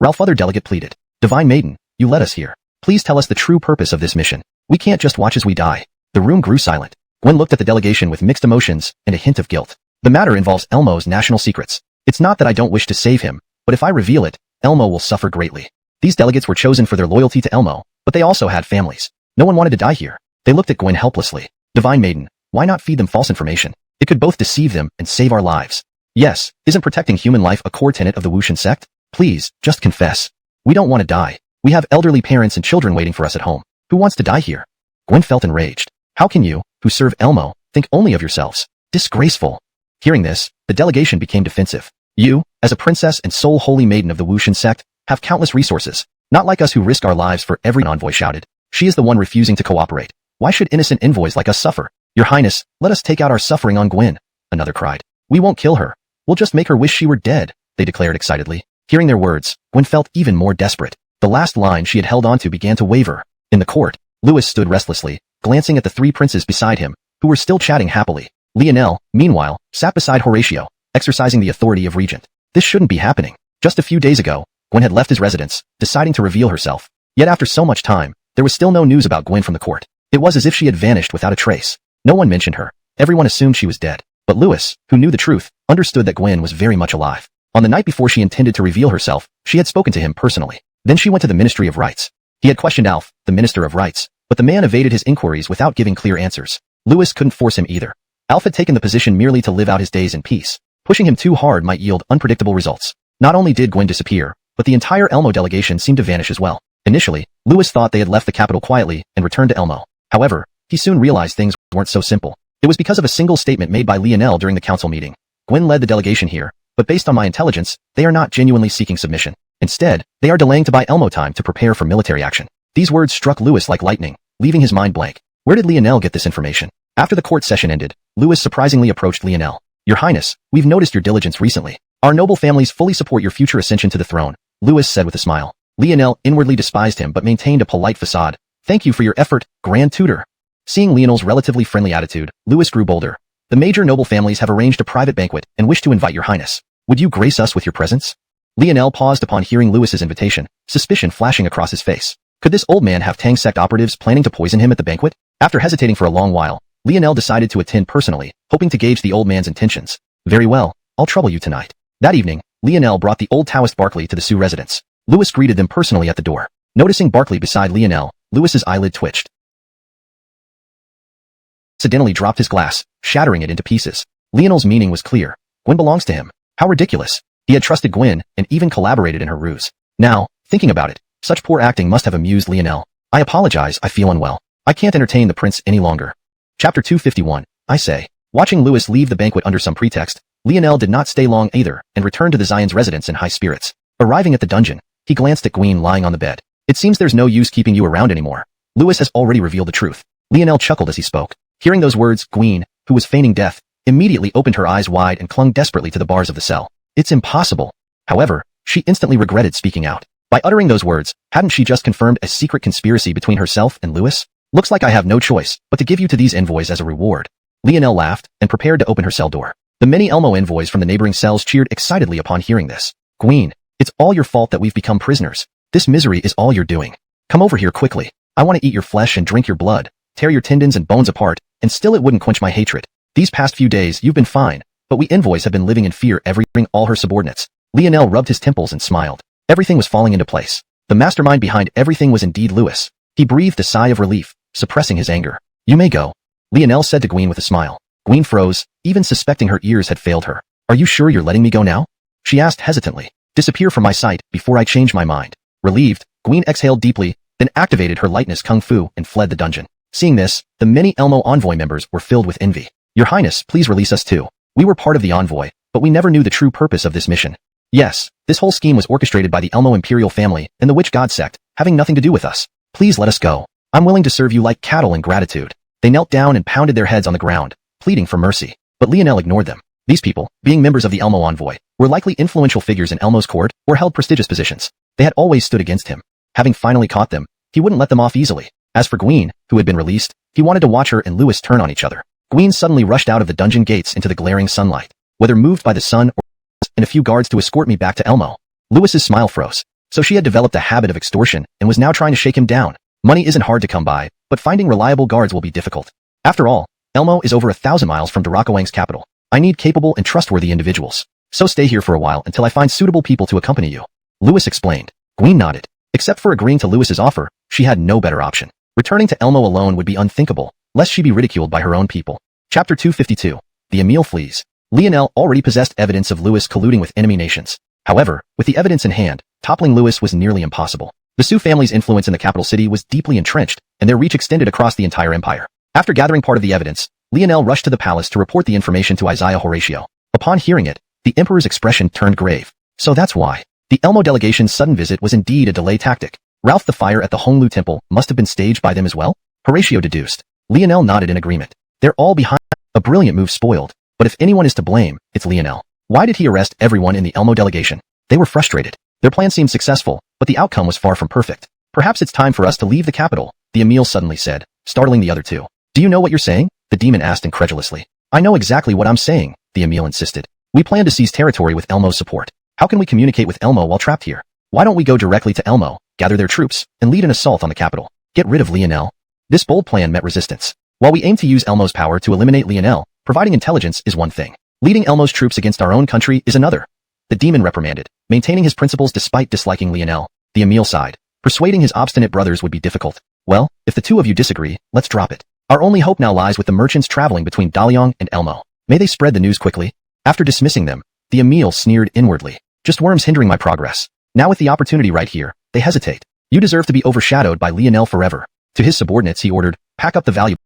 Ralph other delegate pleaded. Divine Maiden, you led us here. Please tell us the true purpose of this mission. We can't just watch as we die. The room grew silent. Gwen looked at the delegation with mixed emotions and a hint of guilt. The matter involves Elmo's national secrets. It's not that I don't wish to save him, but if I reveal it, Elmo will suffer greatly. These delegates were chosen for their loyalty to Elmo, but they also had families. No one wanted to die here. They looked at Gwen helplessly. Divine Maiden, why not feed them false information? It could both deceive them and save our lives. Yes, isn't protecting human life a core tenet of the Wuxian sect? Please, just confess. We don't want to die. We have elderly parents and children waiting for us at home. Who wants to die here? Gwen felt enraged. How can you, who serve Elmo, think only of yourselves? Disgraceful. Hearing this, the delegation became defensive. You, as a princess and sole holy maiden of the Wuxian sect, have countless resources. Not like us who risk our lives for every envoy shouted. She is the one refusing to cooperate. Why should innocent envoys like us suffer? Your Highness, let us take out our suffering on Gwen. Another cried. We won't kill her. We'll just make her wish she were dead, they declared excitedly. Hearing their words, Gwen felt even more desperate. The last line she had held onto began to waver. In the court, Louis stood restlessly, glancing at the three princes beside him, who were still chatting happily. Lionel, meanwhile, sat beside Horatio, exercising the authority of regent. This shouldn't be happening. Just a few days ago, Gwen had left his residence, deciding to reveal herself. Yet after so much time, there was still no news about Gwen from the court. It was as if she had vanished without a trace. No one mentioned her. Everyone assumed she was dead. But Louis, who knew the truth, understood that Gwen was very much alive. On the night before she intended to reveal herself, she had spoken to him personally. Then she went to the Ministry of Rights. He had questioned Alf, the Minister of Rights, but the man evaded his inquiries without giving clear answers. Louis couldn't force him either. Alf had taken the position merely to live out his days in peace. Pushing him too hard might yield unpredictable results. Not only did Gwen disappear, but the entire Elmo delegation seemed to vanish as well. Initially, Louis thought they had left the capital quietly and returned to Elmo. However, he soon realized things weren't so simple. It was because of a single statement made by Lionel during the council meeting. Gwen led the delegation here, but based on my intelligence, they are not genuinely seeking submission. Instead, they are delaying to buy Elmo time to prepare for military action. These words struck Louis like lightning, leaving his mind blank. Where did Lionel get this information? After the court session ended, Louis surprisingly approached Lionel. Your Highness, we've noticed your diligence recently. Our noble families fully support your future ascension to the throne, Louis said with a smile. Lionel inwardly despised him but maintained a polite facade. Thank you for your effort, Grand Tutor. Seeing Lionel's relatively friendly attitude, Louis grew bolder. The major noble families have arranged a private banquet and wish to invite your Highness. Would you grace us with your presence? Lionel paused upon hearing Louis's invitation, suspicion flashing across his face. Could this old man have Tang sect operatives planning to poison him at the banquet? After hesitating for a long while, Lionel decided to attend personally, hoping to gauge the old man's intentions. Very well, I'll trouble you tonight. That evening, Lionel brought the old Taoist Barkley to the Sioux residence. Louis greeted them personally at the door. Noticing Barkley beside Lionel, Louis's eyelid twitched. Accidentally dropped his glass, shattering it into pieces. Lionel's meaning was clear. Gwen belongs to him. How ridiculous. He had trusted Gwen and even collaborated in her ruse. Now, thinking about it, such poor acting must have amused Lionel. I apologize, I feel unwell. I can't entertain the prince any longer. Chapter 251, I say. Watching Louis leave the banquet under some pretext, Lionel did not stay long either and returned to the Xiuxian's residence in high spirits. Arriving at the dungeon, he glanced at Gwen lying on the bed. It seems there's no use keeping you around anymore. Louis has already revealed the truth. Lionel chuckled as he spoke. Hearing those words, Gwen, who was feigning death, immediately opened her eyes wide and clung desperately to the bars of the cell. It's impossible. However, she instantly regretted speaking out. By uttering those words, hadn't she just confirmed a secret conspiracy between herself and Louis? Looks like I have no choice but to give you to these envoys as a reward. Lionel laughed and prepared to open her cell door. The many Elmo envoys from the neighboring cells cheered excitedly upon hearing this. Gwen, it's all your fault that we've become prisoners. This misery is all you're doing. Come over here quickly. I want to eat your flesh and drink your blood, tear your tendons and bones apart, and still it wouldn't quench my hatred. These past few days you've been fine, but we envoys have been living in fear everything all her subordinates. Lionel rubbed his temples and smiled. Everything was falling into place. The mastermind behind everything was indeed Louis. He breathed a sigh of relief, suppressing his anger. You may go, Lionel said to Gwen with a smile. Gwen froze, even suspecting her ears had failed her. Are you sure you're letting me go now? She asked hesitantly. Disappear from my sight before I change my mind. Relieved, Gwen exhaled deeply, then activated her lightness kung fu and fled the dungeon. Seeing this, the many Elmo envoy members were filled with envy. Your Highness, please release us too. We were part of the envoy, but we never knew the true purpose of this mission. Yes, this whole scheme was orchestrated by the Elmo imperial family and the witch god sect, having nothing to do with us. Please let us go. I'm willing to serve you like cattle in gratitude. They knelt down and pounded their heads on the ground, pleading for mercy. But Lionel ignored them. These people, being members of the Elmo envoy, were likely influential figures in Elmo's court or held prestigious positions. They had always stood against him. Having finally caught them, he wouldn't let them off easily. As for Gwen, who had been released, he wanted to watch her and Louis turn on each other. Gwen suddenly rushed out of the dungeon gates into the glaring sunlight. Whether moved by the sun or and a few guards to escort me back to Elmo. Louis's smile froze. So she had developed a habit of extortion and was now trying to shake him down. Money isn't hard to come by, but finding reliable guards will be difficult. After all, Elmo is over 1,000 miles from Wang's capital. I need capable and trustworthy individuals. So stay here for a while until I find suitable people to accompany you. Louis explained. Gwen nodded. Except for agreeing to Louis's offer, she had no better option. Returning to Elmo alone would be unthinkable, lest she be ridiculed by her own people. Chapter 252. The Emile flees. Lionel already possessed evidence of Louis colluding with enemy nations. However, with the evidence in hand, toppling Louis was nearly impossible. The Sioux family's influence in the capital city was deeply entrenched, and their reach extended across the entire empire. After gathering part of the evidence, Lionel rushed to the palace to report the information to Isaiah Horatio. Upon hearing it, the emperor's expression turned grave. So that's why. The Elmo delegation's sudden visit was indeed a delay tactic. Ralph the fire at the Honglu temple must have been staged by them as well? Horatio deduced. Lionel nodded in agreement. They're all behind. A brilliant move spoiled. But if anyone is to blame, it's Lionel. Why did he arrest everyone in the Elmo delegation? They were frustrated. Their plan seemed successful, but the outcome was far from perfect. Perhaps it's time for us to leave the capital, the Emil suddenly said, startling the other two. Do you know what you're saying? The demon asked incredulously. I know exactly what I'm saying, the Emil insisted. We plan to seize territory with Elmo's support. How can we communicate with Elmo while trapped here? Why don't we go directly to Elmo, gather their troops, and lead an assault on the capital? Get rid of Lionel. This bold plan met resistance. While we aim to use Elmo's power to eliminate Lionel, providing intelligence is one thing. Leading Elmo's troops against our own country is another. The demon reprimanded, maintaining his principles despite disliking Lionel. The Emil sighed. Persuading his obstinate brothers would be difficult. Well, if the two of you disagree, let's drop it. Our only hope now lies with the merchants traveling between Daliang and Elmo. May they spread the news quickly? After dismissing them, the Emil sneered inwardly. Just worms hindering my progress. Now with the opportunity right here, they hesitate. You deserve to be overshadowed by Lionel forever. To his subordinates he ordered, pack up the valuable.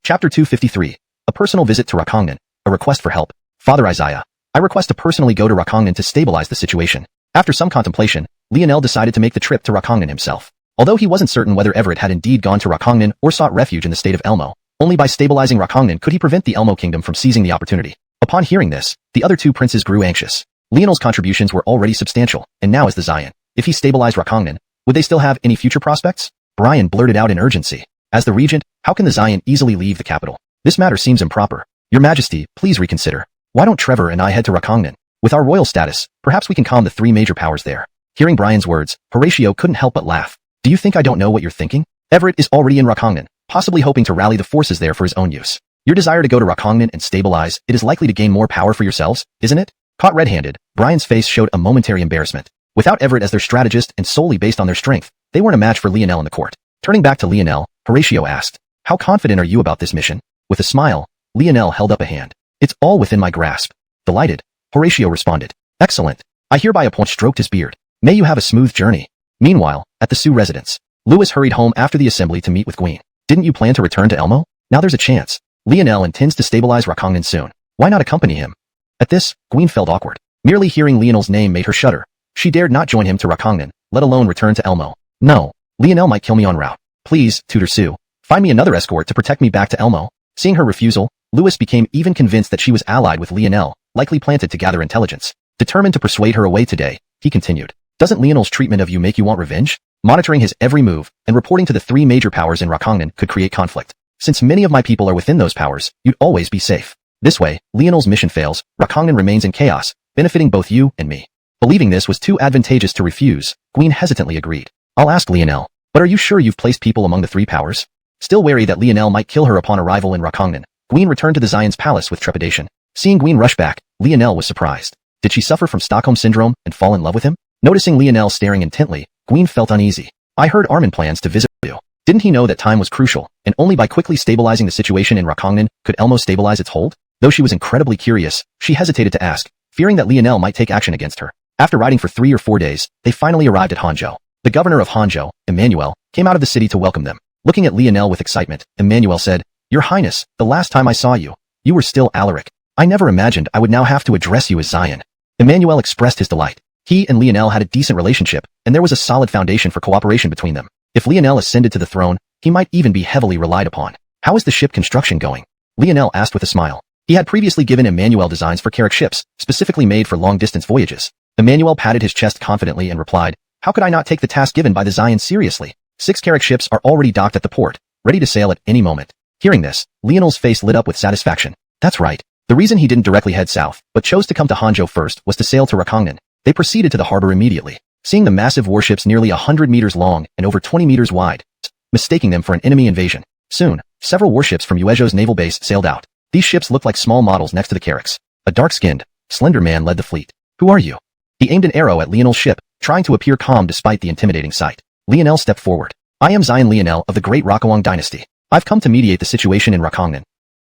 Chapter 253. A personal visit to Rakongnan. A request for help. Father Isaiah. I request to personally go to Rakongnan to stabilize the situation. After some contemplation, Lionel decided to make the trip to Rakongnan himself. Although he wasn't certain whether Everett had indeed gone to Rakongnan or sought refuge in the state of Elmo, only by stabilizing Rakongnan could he prevent the Elmo kingdom from seizing the opportunity. Upon hearing this, the other two princes grew anxious. Lionel's contributions were already substantial, and now as the Xian. If he stabilized Rakongnan, would they still have any future prospects? Brian blurted out in urgency. As the regent, how can the Xian easily leave the capital? This matter seems improper. Your Majesty, please reconsider. Why don't Trevor and I head to Rakongnan? With our royal status, perhaps we can calm the three major powers there. Hearing Brian's words, Horatio couldn't help but laugh. Do you think I don't know what you're thinking? Everett is already in Rakongnan, possibly hoping to rally the forces there for his own use. Your desire to go to Rakongnan and stabilize it is likely to gain more power for yourselves, isn't it? Caught red-handed, Brian's face showed a momentary embarrassment. Without Everett as their strategist and solely based on their strength, they weren't a match for Lionel in the court. Turning back to Lionel, Horatio asked, how confident are you about this mission? With a smile, Lionel held up a hand. It's all within my grasp. Delighted, Horatio responded. Excellent. I hereby appoint. Stroked his beard. May you have a smooth journey. Meanwhile, at the Sioux residence, Louis hurried home after the assembly to meet with Gwen. Didn't you plan to return to Elmo? Now there's a chance. Lionel intends to stabilize Rakongnan soon. Why not accompany him? At this, Gwen felt awkward. Merely hearing Lionel's name made her shudder. She dared not join him to Rakongnan, let alone return to Elmo. No, Lionel might kill me en route. Please, Tutor Sue, find me another escort to protect me back to Elmo. Seeing her refusal, Louis became even convinced that she was allied with Lionel, likely planted to gather intelligence. Determined to persuade her away today, he continued. Doesn't Lionel's treatment of you make you want revenge? Monitoring his every move and reporting to the three major powers in Rakongnan could create conflict. Since many of my people are within those powers, you'd always be safe. This way, Lionel's mission fails, Rakongnan remains in chaos, benefiting both you and me. Believing this was too advantageous to refuse, Gwen hesitantly agreed. I'll ask Lionel, but are you sure you've placed people among the three powers? Still wary that Lionel might kill her upon arrival in Rakongnan, Gwen returned to the Xian's palace with trepidation. Seeing Gwen rush back, Lionel was surprised. Did she suffer from Stockholm Syndrome and fall in love with him? Noticing Lionel staring intently, Gwen felt uneasy. I heard Armin plans to visit you. Didn't he know that time was crucial, and only by quickly stabilizing the situation in Rakongnan could Elmo stabilize its hold? Though she was incredibly curious, she hesitated to ask, fearing that Lionel might take action against her. After riding for 3 or 4 days, they finally arrived at Hangzhou. The governor of Hangzhou, Emmanuel, came out of the city to welcome them. Looking at Lionel with excitement, Emmanuel said, Your Highness, the last time I saw you, you were still Alaric. I never imagined I would now have to address you as Xian. Emmanuel expressed his delight. He and Lionel had a decent relationship, and there was a solid foundation for cooperation between them. If Lionel ascended to the throne, he might even be heavily relied upon. How is the ship construction going? Lionel asked with a smile. He had previously given Emmanuel designs for carrack ships, specifically made for long-distance voyages. Emmanuel patted his chest confidently and replied, How could I not take the task given by the Xian seriously? 6 carrack ships are already docked at the port, ready to sail at any moment. Hearing this, Lionel's face lit up with satisfaction. That's right. The reason he didn't directly head south, but chose to come to Hangzhou first was to sail to Rakongnan. They proceeded to the harbor immediately, seeing the massive warships nearly 100 meters long and over 20 meters wide, mistaking them for an enemy invasion. Soon, several warships from Xuanhuan's naval base sailed out. These ships looked like small models next to the carracks. A dark-skinned, slender man led the fleet. Who are you? He aimed an arrow at Lionel's ship, trying to appear calm despite the intimidating sight. Lionel stepped forward. I am Xian Lionel of the Great Liang Dynasty. I've come to mediate the situation in Rakongnan.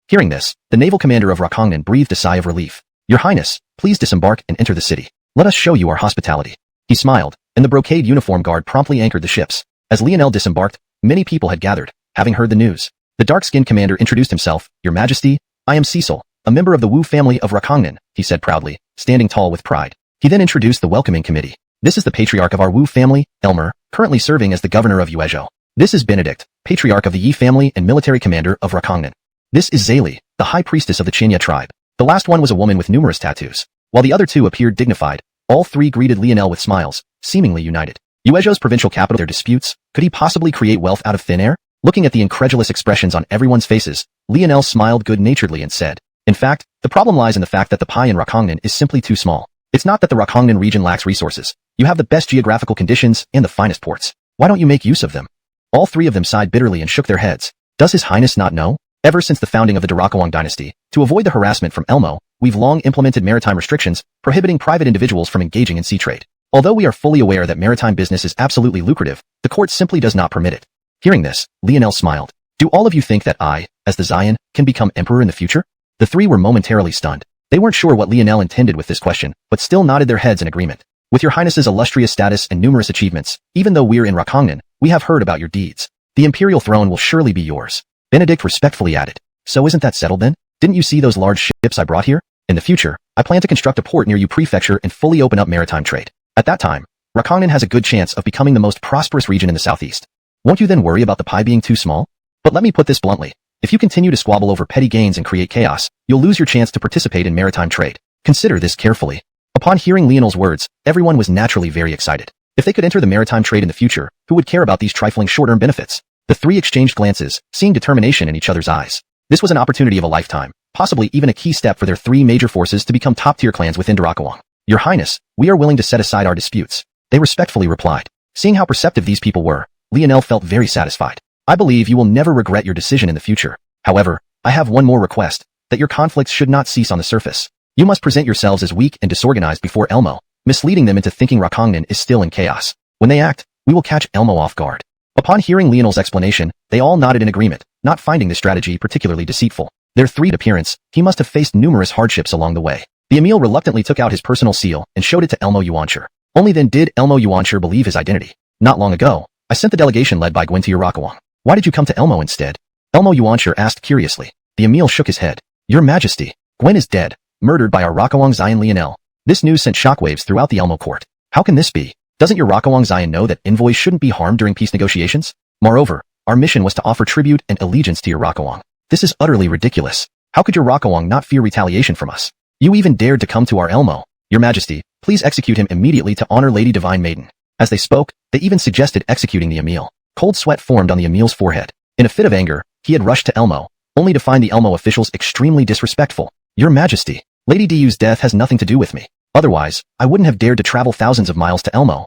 Hearing this, the naval commander of Rakongnan breathed a sigh of relief. Your Highness, please disembark and enter the city. Let us show you our hospitality. He smiled, and the brocade uniform guard promptly anchored the ships. As Lionel disembarked, many people had gathered, having heard the news. The dark-skinned commander introduced himself. Your Majesty, I am Cecil, a member of the Wu family of Rakongnan, he said proudly, standing tall with pride. He then introduced the welcoming committee. This is the patriarch of our Wu family, Elmer, currently serving as the governor of Xuanhuan. This is Benedict, patriarch of the Yi family and military commander of Rakongnan. This is Zayli, the high priestess of the Qianya tribe. The last one was a woman with numerous tattoos. While the other two appeared dignified, all three greeted Lionel with smiles, seemingly united. Xuanhuan's provincial capital, their disputes, could he possibly create wealth out of thin air? Looking at the incredulous expressions on everyone's faces, Lionel smiled good-naturedly and said, in fact, the problem lies in the fact that the pie in Rakongnan is simply too small. It's not that the Rakongnan region lacks resources. You have the best geographical conditions and the finest ports. Why don't you make use of them? All three of them sighed bitterly and shook their heads. Does His Highness not know? Ever since the founding of the Great Liang Dynasty, to avoid the harassment from Elmo, we've long implemented maritime restrictions, prohibiting private individuals from engaging in sea trade. Although we are fully aware that maritime business is absolutely lucrative, the court simply does not permit it. Hearing this, Lionel smiled. Do all of you think that I, as the Xian, can become emperor in the future? The three were momentarily stunned. They weren't sure what Lionel intended with this question, but still nodded their heads in agreement. With your highness's illustrious status and numerous achievements, even though we're in Rakongnan, we have heard about your deeds. The imperial throne will surely be yours. Benedict respectfully added. So isn't that settled then? Didn't you see those large ships I brought here? In the future, I plan to construct a port near your prefecture and fully open up maritime trade. At that time, Rakongnan has a good chance of becoming the most prosperous region in the southeast. Won't you then worry about the pie being too small? But let me put this bluntly. If you continue to squabble over petty gains and create chaos, you'll lose your chance to participate in maritime trade. Consider this carefully. Upon hearing Lionel's words, everyone was naturally very excited. If they could enter the maritime trade in the future, who would care about these trifling short-term benefits? The three exchanged glances, seeing determination in each other's eyes. This was an opportunity of a lifetime, possibly even a key step for their three major forces to become top-tier clans within Rakongnan. Your Highness, we are willing to set aside our disputes. They respectfully replied. Seeing how perceptive these people were, Lionel felt very satisfied. I believe you will never regret your decision in the future. However, I have one more request, that your conflicts should not cease on the surface. You must present yourselves as weak and disorganized before Elmo, misleading them into thinking Rakongnan is still in chaos. When they act, we will catch Elmo off guard. Upon hearing Lionel's explanation, they all nodded in agreement, not finding the strategy particularly deceitful. Their threefold appearance, he must have faced numerous hardships along the way. The Emil reluctantly took out his personal seal and showed it to Elmo Xuanhuan. Only then did Elmo Xuanhuan believe his identity. Not long ago, I sent the delegation led by Gwen to your Rakongnan. Why did you come to Elmo instead? Elmo Xuanhuan asked curiously. The Emil shook his head. Your Majesty, Gwen is dead, murdered by our Rakongnan Xian Lionel. This news sent shockwaves throughout the Elmo court. How can this be? Doesn't your Rakongnan Xian know that envoys shouldn't be harmed during peace negotiations? Moreover, our mission was to offer tribute and allegiance to your Rakongnan. This is utterly ridiculous. How could your Rakongnan not fear retaliation from us? You even dared to come to our Elmo. Your Majesty, please execute him immediately to honor Lady Divine Maiden. As they spoke, they even suggested executing the Emil. Cold sweat formed on the Emil's forehead. In a fit of anger, he had rushed to Elmo, only to find the Elmo officials extremely disrespectful. Your Majesty, Lady Du's death has nothing to do with me. Otherwise, I wouldn't have dared to travel thousands of miles to Elmo.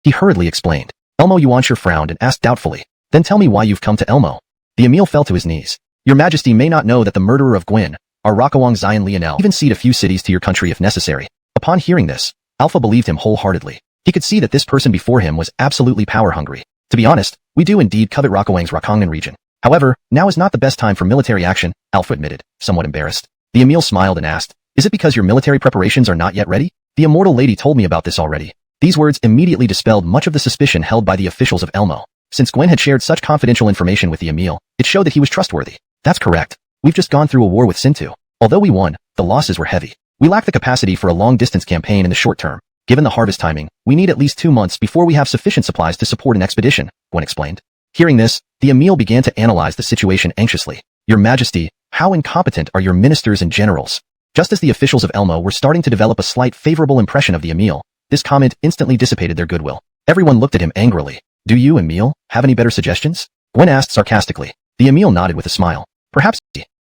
He hurriedly explained. Elmo Xuanhuan frowned and asked doubtfully. Then tell me why you've come to Elmo. The Emil fell to his knees. Your Majesty may not know that the murderer of Gwen, our Rakongnan Xian Lionel, even cede a few cities to your country if necessary. Upon hearing this, Alpha believed him wholeheartedly. He could see that this person before him was absolutely power-hungry. To be honest, we do indeed covet Rakongang's Rakongnan region. However, now is not the best time for military action, Alpha admitted, somewhat embarrassed. The Emil smiled and asked, is it because your military preparations are not yet ready? The immortal lady told me about this already. These words immediately dispelled much of the suspicion held by the officials of Elmo. Since Gwen had shared such confidential information with the Emil, it showed that he was trustworthy. That's correct. We've just gone through a war with Sintu. Although we won, the losses were heavy. We lack the capacity for a long-distance campaign in the short term. Given the harvest timing, we need at least 2 months before we have sufficient supplies to support an expedition, Gwen explained. Hearing this, the Emil began to analyze the situation anxiously. Your Majesty, how incompetent are your ministers and generals? Just as the officials of Elmo were starting to develop a slight favorable impression of the Emil, this comment instantly dissipated their goodwill. Everyone looked at him angrily. Do you, Emil, have any better suggestions? Gwen asked sarcastically. The Emil nodded with a smile. Perhaps,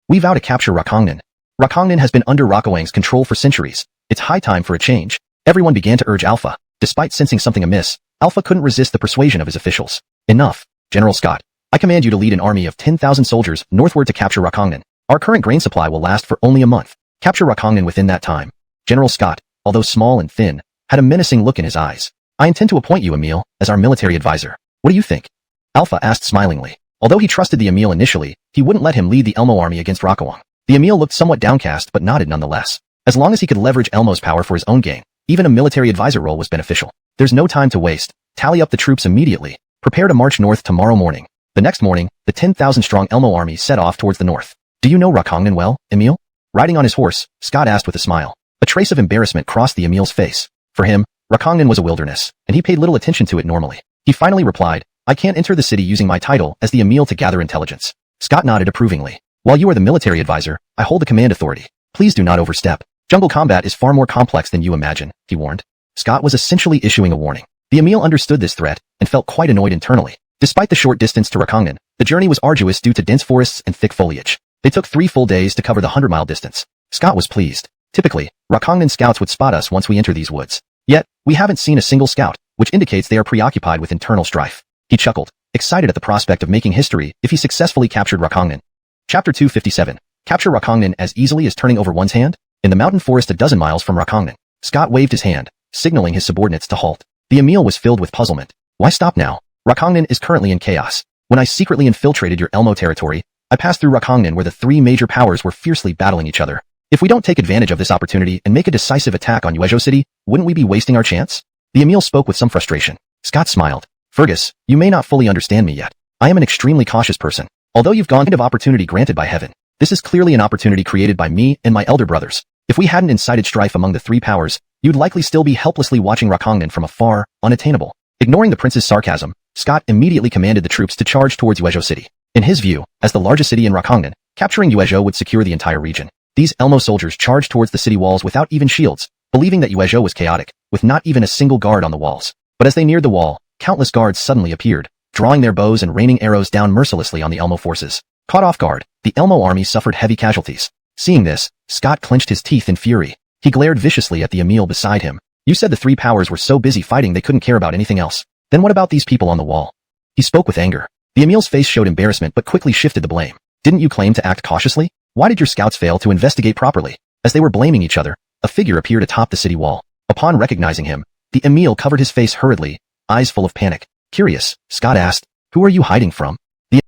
we vow to capture Rakongnan. Rakongnan has been under Rakongang's control for centuries. It's high time for a change. Everyone began to urge Alpha. Despite sensing something amiss, Alpha couldn't resist the persuasion of his officials. Enough. General Scott, I command you to lead an army of 10,000 soldiers northward to capture Rakongnan. Our current grain supply will last for only a month. Capture Rakongnan within that time. General Scott, although small and thin, had a menacing look in his eyes. I intend to appoint you, Emil, as our military advisor. What do you think? Alpha asked smilingly. Although he trusted the Emil initially, he wouldn't let him lead the Elmo army against Rakongnan. The Emil looked somewhat downcast but nodded nonetheless. As long as he could leverage Elmo's power for his own gain, even a military advisor role was beneficial. There's no time to waste. Tally up the troops immediately. Prepare to march north tomorrow morning. The next morning, the 10,000-strong Elmo army set off towards the north. Do you know Rakongnan well, Emil? Riding on his horse, Scott asked with a smile. A trace of embarrassment crossed the Emil's face. For him, Rakongnan was a wilderness, and he paid little attention to it normally. He finally replied, I can't enter the city using my title as the Emil to gather intelligence. Scott nodded approvingly. While you are the military advisor, I hold the command authority. Please do not overstep. Jungle combat is far more complex than you imagine, he warned. Scott was essentially issuing a warning. The Emil understood this threat and felt quite annoyed internally. Despite the short distance to Rakongnan, the journey was arduous due to dense forests and thick foliage. They took 3 full days to cover the 100-mile distance. Scott was pleased. Typically, Rakongnan scouts would spot us once we enter these woods. Yet, we haven't seen a single scout, which indicates they are preoccupied with internal strife. He chuckled, excited at the prospect of making history if he successfully captured Rakongnan. Chapter 257. Capture Rakongnan as easily as turning over one's hand? In the mountain forest a dozen miles from Rakongnan, Scott waved his hand, signaling his subordinates to halt. The Emil was filled with puzzlement. Why stop now? Rakongnan is currently in chaos. When I secretly infiltrated your Elmo territory, I passed through Rakongnan where the 3 major powers were fiercely battling each other. If we don't take advantage of this opportunity and make a decisive attack on Xuanhuan City, wouldn't we be wasting our chance? The Emil spoke with some frustration. Scott smiled. Fergus, you may not fully understand me yet. I am an extremely cautious person. Although you've gone into opportunity granted by heaven, this is clearly an opportunity created by me and my elder brothers. If we hadn't incited strife among the 3 powers, you'd likely still be helplessly watching Rakongnan from afar, unattainable. Ignoring the prince's sarcasm, Scott immediately commanded the troops to charge towards Xuanhuan City. In his view, as the largest city in Rakongnan, capturing Xuanhuan would secure the entire region. These Elmo soldiers charged towards the city walls without even shields, believing that Xuanhuan was chaotic, with not even a single guard on the walls. But as they neared the wall, countless guards suddenly appeared, drawing their bows and raining arrows down mercilessly on the Elmo forces. Caught off guard, the Elmo army suffered heavy casualties. Seeing this, Scott clenched his teeth in fury. He glared viciously at the Emil beside him. You said the 3 powers were so busy fighting they couldn't care about anything else. Then what about these people on the wall? He spoke with anger. The Emil's face showed embarrassment but quickly shifted the blame. Didn't you claim to act cautiously? Why did your scouts fail to investigate properly? As they were blaming each other, a figure appeared atop the city wall. Upon recognizing him, the Emil covered his face hurriedly, eyes full of panic. Curious, Scott asked, who are you hiding from? The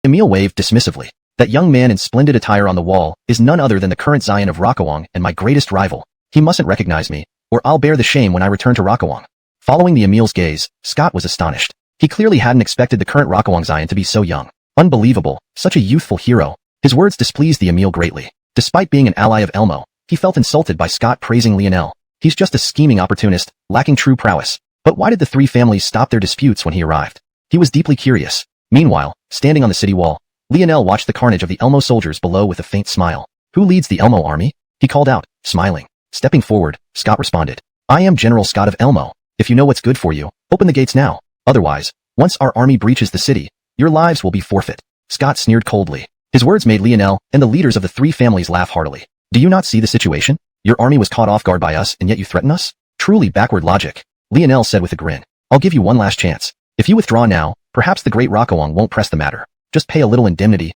Emil waved dismissively. That young man in splendid attire on the wall is none other than the current Xian of Rakowang and my greatest rival. He mustn't recognize me, or I'll bear the shame when I return to Rakowang. Following the Emil's gaze, Scott was astonished. He clearly hadn't expected the current Rakowang Xian to be so young. Unbelievable, such a youthful hero. His words displeased the Emil greatly. Despite being an ally of Elmo, he felt insulted by Scott praising Lionel. He's just a scheming opportunist, lacking true prowess. But why did the 3 families stop their disputes when he arrived? He was deeply curious. Meanwhile, standing on the city wall, Lionel watched the carnage of the Elmo soldiers below with a faint smile. Who leads the Elmo army? He called out, smiling. Stepping forward, Scott responded. I am General Scott of Elmo. If you know what's good for you, open the gates now. Otherwise, once our army breaches the city, your lives will be forfeit. Scott sneered coldly. His words made Lionel and the leaders of the 3 families laugh heartily. Do you not see the situation? Your army was caught off guard by us and yet you threaten us? Truly backward logic. Lionel said with a grin. I'll give you one last chance. If you withdraw now, perhaps the great Rakowang won't press the matter. Just pay a little indemnity.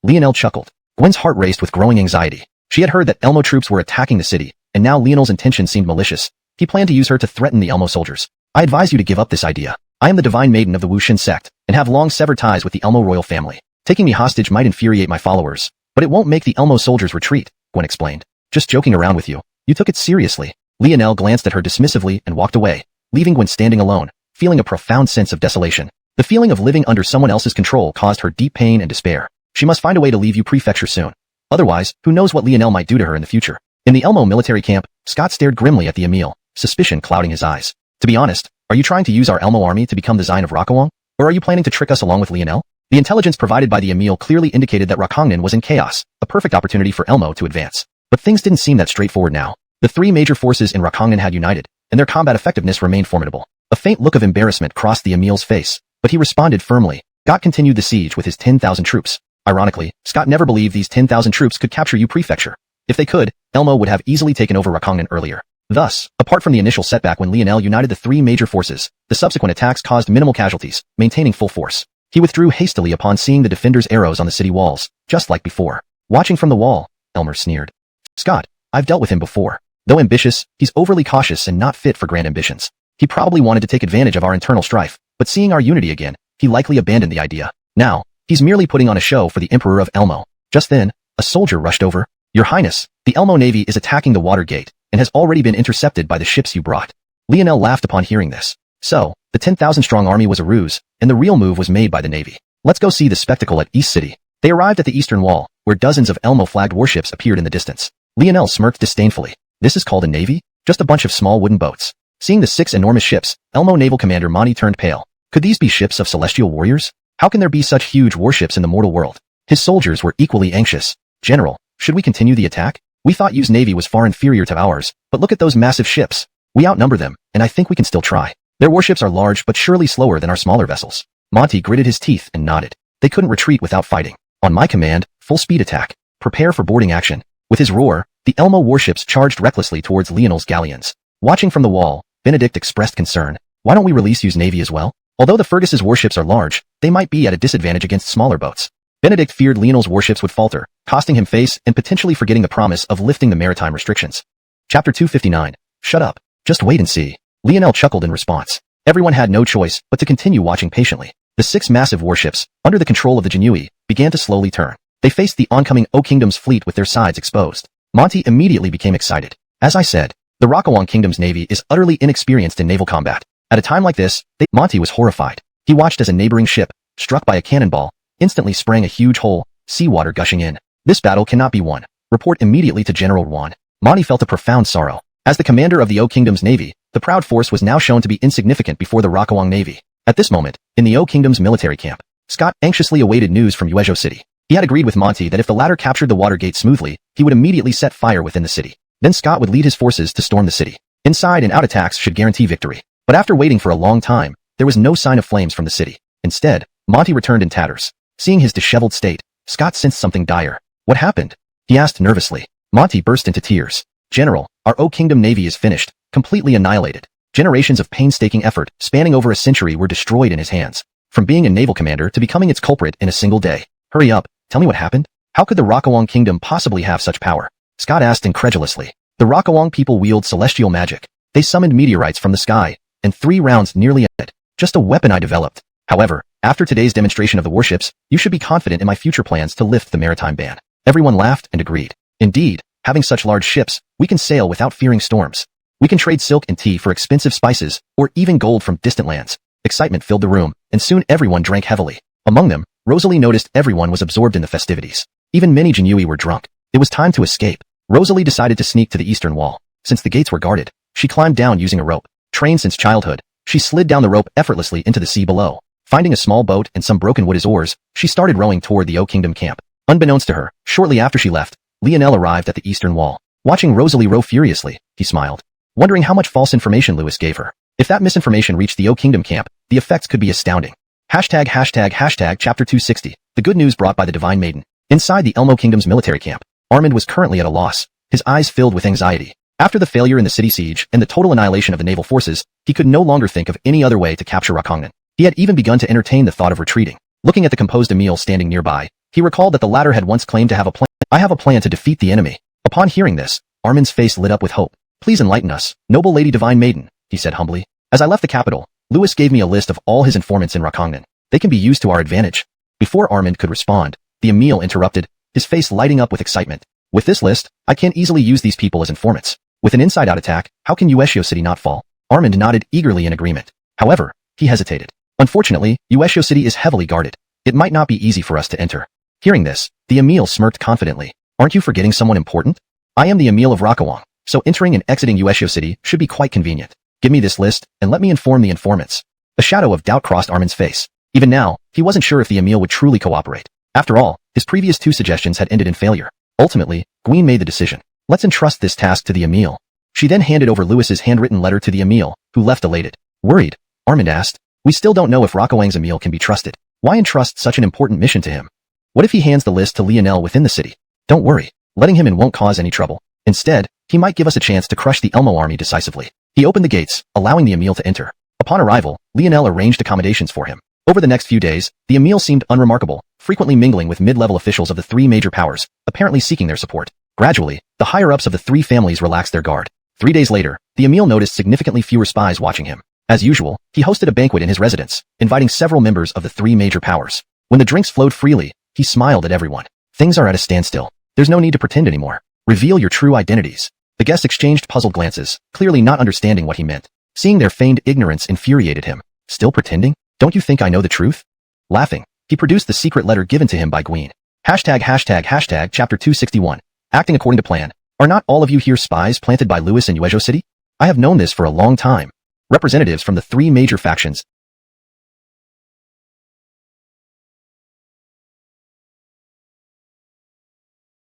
Lionel chuckled. Gwen's heart raced with growing anxiety. She had heard that Elmo troops were attacking the city, and now Lionel's intention seemed malicious. He planned to use her to threaten the Elmo soldiers. I advise you to give up this idea. I am the divine maiden of the Wuxin sect, and have long severed ties with the Elmo royal family. Taking me hostage might infuriate my followers, but it won't make the Elmo soldiers retreat, Gwen explained. Just joking around with you. You took it seriously. Lionel glanced at her dismissively and walked away, leaving Gwen standing alone, feeling a profound sense of desolation. The feeling of living under someone else's control caused her deep pain and despair. She must find a way to leave Yu Prefecture soon. Otherwise, who knows what Lionel might do to her in the future. In the Elmo military camp, Scott stared grimly at the Emil, suspicion clouding his eyes. To be honest, are you trying to use our Elmo army to become the Xian of Rakowang? Or are you planning to trick us along with Lionel? The intelligence provided by the Emil clearly indicated that Rakongnan was in chaos, a perfect opportunity for Elmo to advance. But things didn't seem that straightforward now. The 3 major forces in Rakongnan had united, and their combat effectiveness remained formidable. A faint look of embarrassment crossed the Emil's face, but he responded firmly. Scott continued the siege with his 10,000 troops. Ironically, Scott never believed these 10,000 troops could capture Yu Prefecture. If they could, Elmo would have easily taken over Rakongnan earlier. Thus, apart from the initial setback when Lionel united the 3 major forces, the subsequent attacks caused minimal casualties, maintaining full force. He withdrew hastily upon seeing the defenders' arrows on the city walls, just like before. Watching from the wall, Elmer sneered. Scott, I've dealt with him before. Though ambitious, he's overly cautious and not fit for grand ambitions. He probably wanted to take advantage of our internal strife, but seeing our unity again, he likely abandoned the idea. Now, he's merely putting on a show for the Emperor of Elmo. Just then, a soldier rushed over. Your Highness, the Elmo Navy is attacking the water gate, and has already been intercepted by the ships you brought. Lionel laughed upon hearing this. So, the 10,000-strong army was a ruse, and the real move was made by the Navy. Let's go see the spectacle at East City. They arrived at the eastern wall, where dozens of Elmo-flagged warships appeared in the distance. Lionel smirked disdainfully. This is called a navy? Just a bunch of small wooden boats. Seeing the 6 enormous ships, Elmo Naval Commander Monty turned pale. Could these be ships of celestial warriors? How can there be such huge warships in the mortal world? His soldiers were equally anxious. General, should we continue the attack? We thought Yu's navy was far inferior to ours, but look at those massive ships. We outnumber them, and I think we can still try. Their warships are large but surely slower than our smaller vessels. Monty gritted his teeth and nodded. They couldn't retreat without fighting. On my command, full speed attack. Prepare for boarding action. With his roar, the Elmo warships charged recklessly towards Lionel's galleons. Watching from the wall, Benedict expressed concern. Why don't we release Yu's navy as well? Although the Fergus's warships are large, they might be at a disadvantage against smaller boats. Benedict feared Lionel's warships would falter, costing him face and potentially forgetting the promise of lifting the maritime restrictions. Chapter 259. Shut up. Just wait and see. Lionel chuckled in response. Everyone had no choice but to continue watching patiently. The 6 massive warships, under the control of the Xiuxian, began to slowly turn. They faced the oncoming O Kingdom's fleet with their sides exposed. Monty immediately became excited. As I said, the Rokuang Kingdom's navy is utterly inexperienced in naval combat. At a time like this, Monty was horrified. He watched as a neighboring ship, struck by a cannonball, instantly sprang a huge hole, seawater gushing in. This battle cannot be won. Report immediately to General Xuan. Monty felt a profound sorrow. As the commander of the O Kingdom's navy, the proud force was now shown to be insignificant before the Rokuang navy. At this moment, in the O Kingdom's military camp, Scott anxiously awaited news from Xuanhuan City. He had agreed with Monty that if the latter captured the Watergate smoothly, he would immediately set fire within the city. Then Scott would lead his forces to storm the city. Inside and out attacks should guarantee victory. But after waiting for a long time, there was no sign of flames from the city. Instead, Monty returned in tatters. Seeing his disheveled state, Scott sensed something dire. What happened? He asked nervously. Monty burst into tears. General, our O Kingdom navy is finished, completely annihilated. Generations of painstaking effort, spanning over a century, were destroyed in his hands. From being a naval commander to becoming its culprit in a single day. Hurry up, tell me what happened? How could the Rokuang Kingdom possibly have such power? Scott asked incredulously. The Rokuang people wield celestial magic. They summoned meteorites from the sky, and 3 rounds nearly ended. Just a weapon I developed. However, after today's demonstration of the warships, you should be confident in my future plans to lift the maritime ban. Everyone laughed and agreed. Indeed, having such large ships, we can sail without fearing storms. We can trade silk and tea for expensive spices, or even gold from distant lands. Excitement filled the room, and soon everyone drank heavily. Among them, Rosalie noticed everyone was absorbed in the festivities. Even many Xiuxian were drunk. It was time to escape. Rosalie decided to sneak to the eastern wall. Since the gates were guarded, she climbed down using a rope. Trained since childhood, she slid down the rope effortlessly into the sea below. Finding a small boat and some broken wood as oars, she started rowing toward the O Kingdom camp. Unbeknownst to her, shortly after she left, Lionel arrived at the eastern wall. Watching Rosalie row furiously, he smiled, wondering how much false information Louis gave her. If that misinformation reached the O Kingdom camp, the effects could be astounding. Hashtag Chapter 260. The good news brought by the Divine Maiden. Inside the Elmo Kingdom's military camp, Armand was currently at a loss, his eyes filled with anxiety. After the failure in the city siege and the total annihilation of the naval forces, he could no longer think of any other way to capture Rokuang. He had even begun to entertain the thought of retreating. Looking at the composed Emile standing nearby, he recalled that the latter had once claimed to have a plan. I have a plan to defeat the enemy. Upon hearing this, Armand's face lit up with hope. Please enlighten us, noble Lady Divine Maiden, he said humbly. As I left the capital, Louis gave me a list of all his informants in Rokuang. They can be used to our advantage. Before Armand could respond, the Emile interrupted, his face lighting up with excitement. With this list, I can easily use these people as informants. With an inside-out attack, how can Xuanhuan City not fall? Armand nodded eagerly in agreement. However, he hesitated. Unfortunately, Xuanhuan City is heavily guarded. It might not be easy for us to enter. Hearing this, the Emile smirked confidently. Aren't you forgetting someone important? I am the Emile of Rokuang, so entering and exiting Xuanhuan City should be quite convenient. Give me this list, and let me inform the informants. A shadow of doubt crossed Armand's face. Even now, he wasn't sure if the Emile would truly cooperate. After all, his previous 2 suggestions had ended in failure. Ultimately, Gwen made the decision. Let's entrust this task to the Emile. She then handed over Louis's handwritten letter to the Emile, who left elated. Worried, Armand asked, we still don't know if Rokuang's Emile can be trusted. Why entrust such an important mission to him? What if he hands the list to Lionel within the city? Don't worry, letting him in won't cause any trouble. Instead, he might give us a chance to crush the Elmo army decisively. He opened the gates, allowing the Emile to enter. Upon arrival, Lionel arranged accommodations for him. Over the next few days, the Emile seemed unremarkable, frequently mingling with mid-level officials of the 3 major powers, apparently seeking their support. Gradually, the higher-ups of the 3 families relaxed their guard. 3 days later, the Emile noticed significantly fewer spies watching him. As usual, he hosted a banquet in his residence, inviting several members of the 3 major powers. When the drinks flowed freely, he smiled at everyone. Things are at a standstill. There's no need to pretend anymore. Reveal your true identities. The guests exchanged puzzled glances, clearly not understanding what he meant. Seeing their feigned ignorance infuriated him. Still pretending? Don't you think I know the truth? Laughing, he produced the secret letter given to him by Gwen. Hashtag Chapter 261. Acting according to plan. Are not all of you here spies planted by Louis in Xuanhuan City? I have known this for a long time. Representatives from the 3 major factions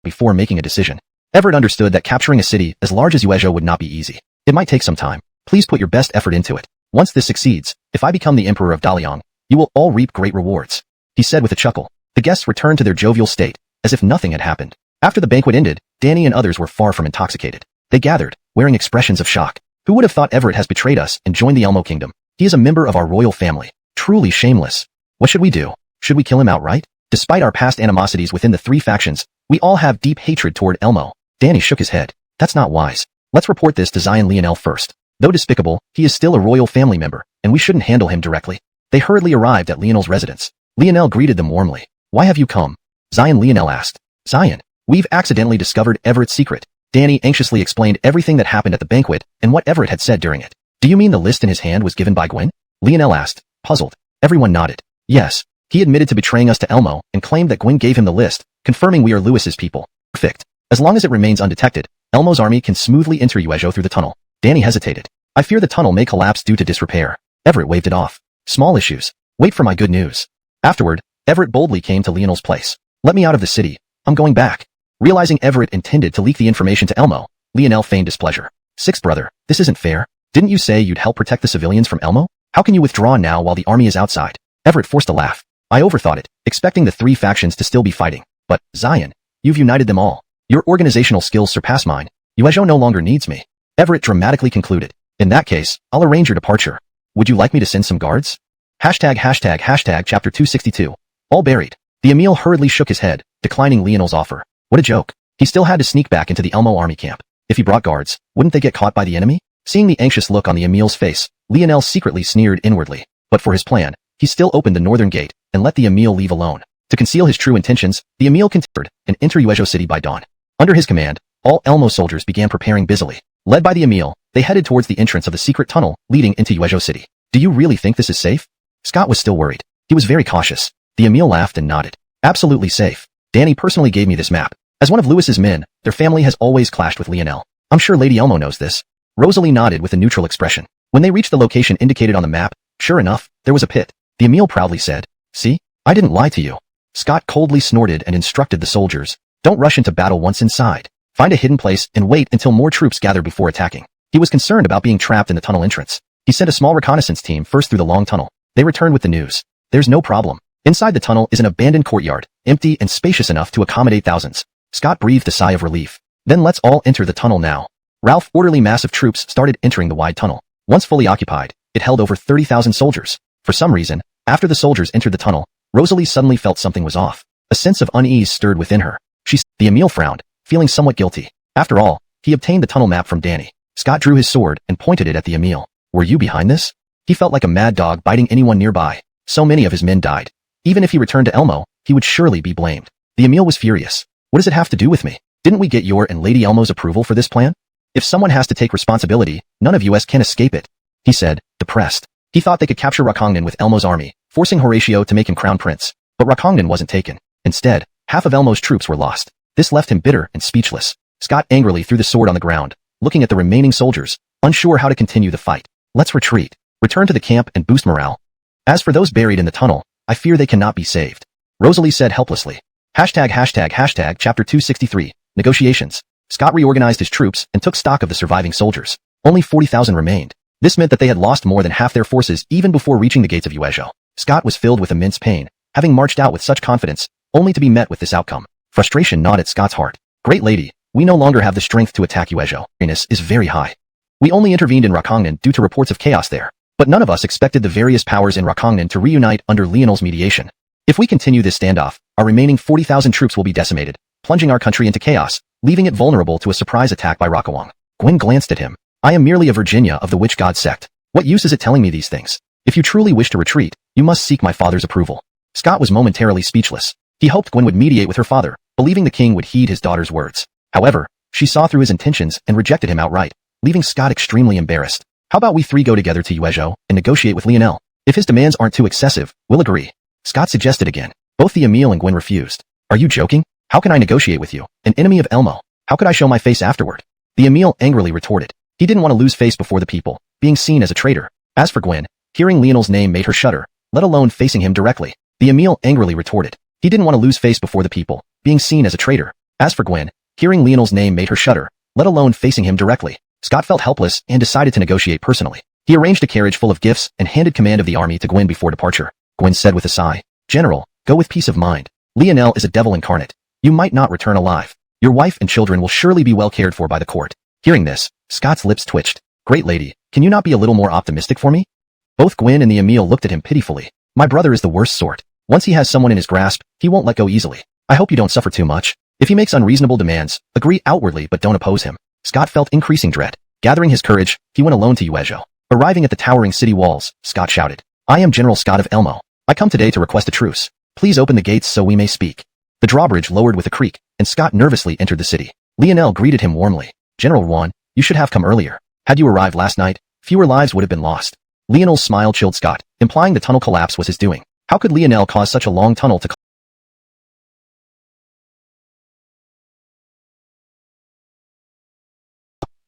before making a decision. Everett understood that capturing a city as large as Xuanhuan would not be easy. It might take some time. Please put your best effort into it. Once this succeeds, if I become the Emperor of Daliang, you will all reap great rewards, he said with a chuckle. The guests returned to their jovial state, as if nothing had happened. After the banquet ended, Danny and others were far from intoxicated. They gathered, wearing expressions of shock. Who would have thought Everett has betrayed us and joined the Elmo kingdom? He is a member of our royal family. Truly shameless. What should we do? Should we kill him outright? Despite our past animosities within the three factions, we all have deep hatred toward Elmo. Danny shook his head. That's not wise. Let's report this to Xiuxian first. Though despicable, he is still a royal family member, and we shouldn't handle him directly. They hurriedly arrived at Lionel's residence. Lionel greeted them warmly. Why have you come? Lionel asked. Zion, we've accidentally discovered Everett's secret. Danny anxiously explained everything that happened at the banquet and what Everett had said during it. Do you mean the list in his hand was given by Gwen? Lionel asked, puzzled. Everyone nodded. Yes. He admitted to betraying us to Elmo and claimed that Gwen gave him the list, confirming we are Lewis's people. Perfect. As long as it remains undetected, Elmo's army can smoothly enter Xuanhuan through the tunnel. Danny hesitated. I fear the tunnel may collapse due to disrepair. Everett waved it off. Small issues. Wait for my good news. Afterward, Everett boldly came to Lionel's place. Let me out of the city. I'm going back. Realizing Everett intended to leak the information to Elmo, Lionel feigned displeasure. Sixth brother, this isn't fair. Didn't you say you'd help protect the civilians from Elmo? How can you withdraw now while the army is outside? Everett forced a laugh. I overthought it, expecting the three factions to still be fighting. But, Zion, you've united them all. Your organizational skills surpass mine. Xuanhuan no longer needs me. Everett dramatically concluded. In that case, I'll arrange your departure. Would you like me to send some guards? Chapter 262. All buried. The Emil hurriedly shook his head, declining Lionel's offer. What a joke. He still had to sneak back into the Elmo army camp. If he brought guards, wouldn't they get caught by the enemy? Seeing the anxious look on the Emil's face, Lionel secretly sneered inwardly. But for his plan, he still opened the northern gate and let the Emil leave alone. To conceal his true intentions, the Emil continued and entered Xuanhuan city by dawn. Under his command, all Elmo soldiers began preparing busily. Led by the Emil, they headed towards the entrance of the secret tunnel leading into Xuanhuan city. Do you really think this is safe? Scott was still worried. He was very cautious. The Emil laughed and nodded. Absolutely safe. Danny personally gave me this map. As one of Lewis's men, their family has always clashed with Lionel. I'm sure Lady Elmo knows this. Rosalie nodded with a neutral expression. When they reached the location indicated on the map, sure enough, there was a pit. The Emil proudly said, see, I didn't lie to you. Scott coldly snorted and instructed the soldiers, don't rush into battle once inside. Find a hidden place and wait until more troops gather before attacking. He was concerned about being trapped in the tunnel entrance. He sent a small reconnaissance team first through the long tunnel. They returned with the news. There's no problem. Inside the tunnel is an abandoned courtyard, empty and spacious enough to accommodate thousands. Scott breathed a sigh of relief. Then let's all enter the tunnel now. Ralph's orderly mass of troops started entering the wide tunnel. Once fully occupied, it held over 30,000 soldiers. For some reason, after the soldiers entered the tunnel, Rosalie suddenly felt something was off. A sense of unease stirred within her. The Emil frowned, feeling somewhat guilty. After all, he obtained the tunnel map from Danny. Scott drew his sword and pointed it at the Emil. Were you behind this? He felt like a mad dog biting anyone nearby. So many of his men died. Even if he returned to Elmo, he would surely be blamed. The Emil was furious. What does it have to do with me? Didn't we get your and Lady Elmo's approval for this plan? If someone has to take responsibility, none of us can escape it, he said, depressed. He thought they could capture Rakongnan with Elmo's army, forcing Horatio to make him crown prince. But Rakongnan wasn't taken. Instead, half of Elmo's troops were lost. This left him bitter and speechless. Scott angrily threw the sword on the ground, looking at the remaining soldiers, unsure how to continue the fight. Let's retreat, return to the camp and boost morale. As for those buried in the tunnel, I fear they cannot be saved, Rosalie said helplessly. Chapter 263. Negotiations. Scott reorganized his troops and took stock of the surviving soldiers. Only 40,000 remained. This meant that they had lost more than half their forces even before reaching the gates of Xuanhuan. Scott was filled with immense pain, having marched out with such confidence, only to be met with this outcome. Frustration gnawed at Scott's heart. Great lady, we no longer have the strength to attack Xuanhuan. Readiness is very high. We only intervened in Rakongnan due to reports of chaos there. But none of us expected the various powers in Rakongnan to reunite under Lionel's mediation. If we continue this standoff, our remaining 40,000 troops will be decimated, plunging our country into chaos, leaving it vulnerable to a surprise attack by Rakawang. Gwen glanced at him. I am merely a Virginia of the Witch God sect. What use is it telling me these things? If you truly wish to retreat, you must seek my father's approval. Scott was momentarily speechless. He hoped Gwen would mediate with her father, believing the king would heed his daughter's words. However, she saw through his intentions and rejected him outright, leaving Scott extremely embarrassed. How about we three go together to Xuanhuan and negotiate with Lionel? If his demands aren't too excessive, we'll agree. Scott suggested again. Both the Emil and Gwen refused. Are you joking? How can I negotiate with you, an enemy of Elmo? How could I show my face afterward? The Emil angrily retorted. He didn't want to lose face before the people, being seen as a traitor. As for Gwen, hearing Lionel's name made her shudder, let alone facing him directly. The Emil angrily retorted. He didn't want to lose face before the people, being seen as a traitor. As for Gwen, Hearing Lionel's name made her shudder, let alone facing him directly. Scott felt helpless and decided to negotiate personally. He arranged a carriage full of gifts and handed command of the army to Gwyn before departure. Gwyn said with a sigh, "General, go with peace of mind. Lionel is a devil incarnate. You might not return alive. Your wife and children will surely be well cared for by the court." Hearing this, Scott's lips twitched. "Great lady, can you not be a little more optimistic for me?" Both Gwyn and the Emil looked at him pitifully. "My brother is the worst sort. Once he has someone in his grasp, he won't let go easily. I hope you don't suffer too much. If he makes unreasonable demands, agree outwardly but don't oppose him." Scott felt increasing dread. Gathering his courage, he went alone to Xuanhuan. Arriving at the towering city walls, Scott shouted, "I am General Scott of Elmo. I come today to request a truce. Please open the gates so we may speak." The drawbridge lowered with a creak, and Scott nervously entered the city. Lionel greeted him warmly. "General Xuan, you should have come earlier. Had you arrived last night, fewer lives would have been lost." Lionel's smile chilled Scott, implying the tunnel collapse was his doing. How could Lionel cause such a long tunnel to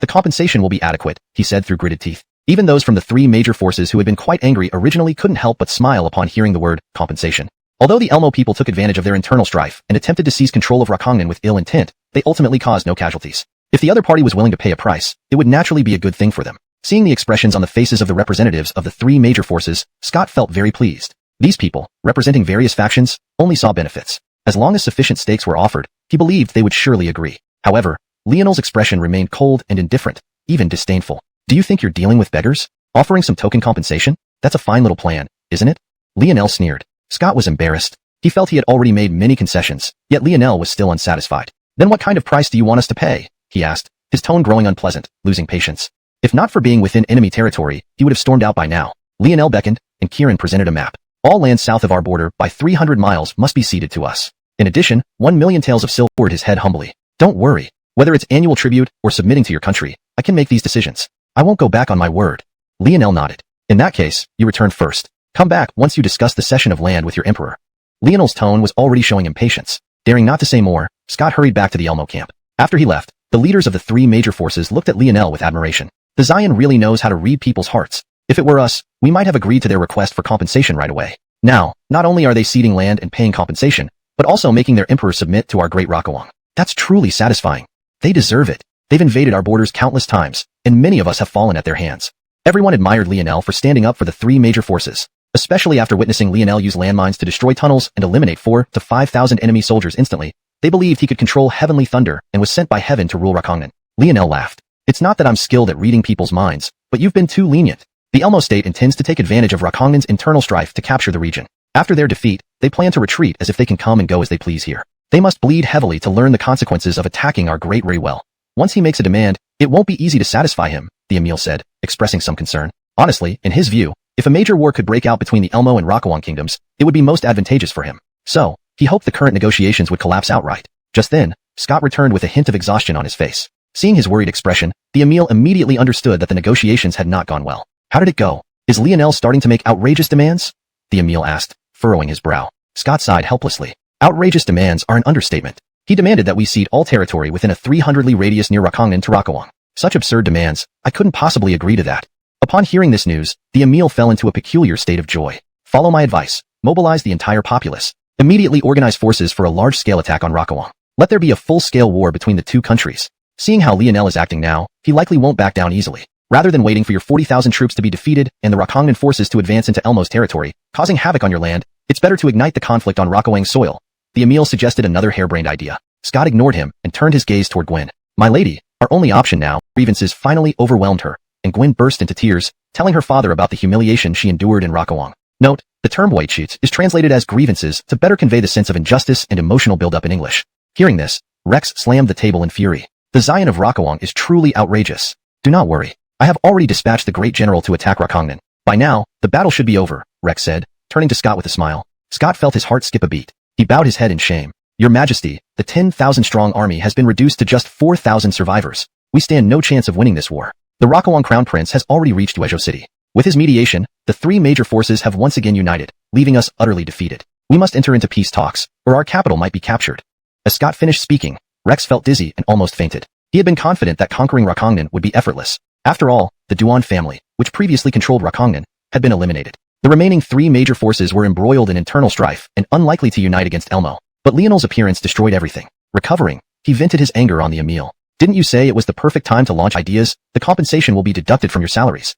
"The compensation will be adequate," he said through gritted teeth. Even those from the three major forces who had been quite angry originally couldn't help but smile upon hearing the word compensation. Although the Elmo people took advantage of their internal strife and attempted to seize control of Rakongnan with ill intent, they ultimately caused no casualties. If the other party was willing to pay a price, it would naturally be a good thing for them. Seeing the expressions on the faces of the representatives of the three major forces, Scott felt very pleased. These people, representing various factions, only saw benefits. As long as sufficient stakes were offered, he believed they would surely agree. However, Lionel's expression remained cold and indifferent, even disdainful. "Do you think you're dealing with beggars? Offering some token compensation? That's a fine little plan, isn't it?" Lionel sneered. Scott was embarrassed. He felt he had already made many concessions, yet Lionel was still unsatisfied. "Then what kind of price do you want us to pay?" he asked, his tone growing unpleasant, losing patience. If not for being within enemy territory, he would have stormed out by now. Lionel beckoned, and Kieran presented a map. "All land south of our border by 300 miles must be ceded to us. In addition, 1,000,000 taels of silver." His head humbly. "Don't worry. Whether it's annual tribute or submitting to your country, I can make these decisions. I won't go back on my word." Lionel nodded. "In that case, you return first. Come back once you discuss the cession of land with your emperor." Lionel's tone was already showing impatience. Daring not to say more, Scott hurried back to the Elmo camp. After he left, the leaders of the three major forces looked at Lionel with admiration. The Xiuxian really knows how to read people's hearts. If it were us, we might have agreed to their request for compensation right away. Now, not only are they ceding land and paying compensation, but also making their emperor submit to our great Rakowang. That's truly satisfying. They deserve it. They've invaded our borders countless times, and many of us have fallen at their hands. Everyone admired Lionel for standing up for the three major forces, especially after witnessing Lionel use landmines to destroy tunnels and eliminate 4,000 to 5,000 enemy soldiers instantly. They believed he could control heavenly thunder and was sent by heaven to rule Rakongnan. Lionel laughed. "It's not that I'm skilled at reading people's minds, but you've been too lenient. The Elmo state intends to take advantage of Rakongnan's internal strife to capture the region. After their defeat, they plan to retreat as if they can come and go as they please here. They must bleed heavily to learn the consequences of attacking our great Raywell. Once he makes a demand, it won't be easy to satisfy him," the Emil said, expressing some concern. Honestly, in his view, if a major war could break out between the Elmo and Rakowang kingdoms, it would be most advantageous for him. So, he hoped the current negotiations would collapse outright. Just then, Scott returned with a hint of exhaustion on his face. Seeing his worried expression, the Emil immediately understood that the negotiations had not gone well. "How did it go? Is Lionel starting to make outrageous demands?" the Emil asked, furrowing his brow. Scott sighed helplessly. "Outrageous demands are an understatement. He demanded that we cede all territory within a 300 li radius near Rakongnan to Rakowang. Such absurd demands, I couldn't possibly agree to that." Upon hearing this news, the Emil fell into a peculiar state of joy. "Follow my advice. Mobilize the entire populace. Immediately organize forces for a large-scale attack on Rakowang. Let there be a full-scale war between the two countries." Seeing how Lionel is acting now, he likely won't back down easily. Rather than waiting for your 40,000 troops to be defeated and the Rakongnan forces to advance into Elmo's territory, causing havoc on your land, it's better to ignite the conflict on Rakowang's soil. The Emil suggested another harebrained idea. Scott ignored him and turned his gaze toward Gwyn. "My lady, our only option now." Grievances finally overwhelmed her, and Gwyn burst into tears, telling her father about the humiliation she endured in Rakowang. Note, the term destitute is translated as grievances to better convey the sense of injustice and emotional buildup in English. Hearing this, Rex slammed the table in fury. "The Xiuxian of Rakowang is truly outrageous. Do not worry. I have already dispatched the great general to attack Rakongnan. By now, the battle should be over," Rex said, turning to Scott with a smile. Scott felt his heart skip a beat. He bowed his head in shame. "Your Majesty, the 10,000-strong army has been reduced to just 4,000 survivors. We stand no chance of winning this war. The Rakowang Crown Prince has already reached Xuanhuan City. With his mediation, the three major forces have once again united, leaving us utterly defeated. We must enter into peace talks, or our capital might be captured." As Scott finished speaking, Rex felt dizzy and almost fainted. He had been confident that conquering Rakongnan would be effortless. After all, the Duan family, which previously controlled Rakongnan, had been eliminated. The remaining three major forces were embroiled in internal strife and unlikely to unite against Elmo. But Lionel's appearance destroyed everything. Recovering, He vented his anger on the Emil. Didn't you say it was the perfect time to launch ideas? The compensation will be deducted from your salaries.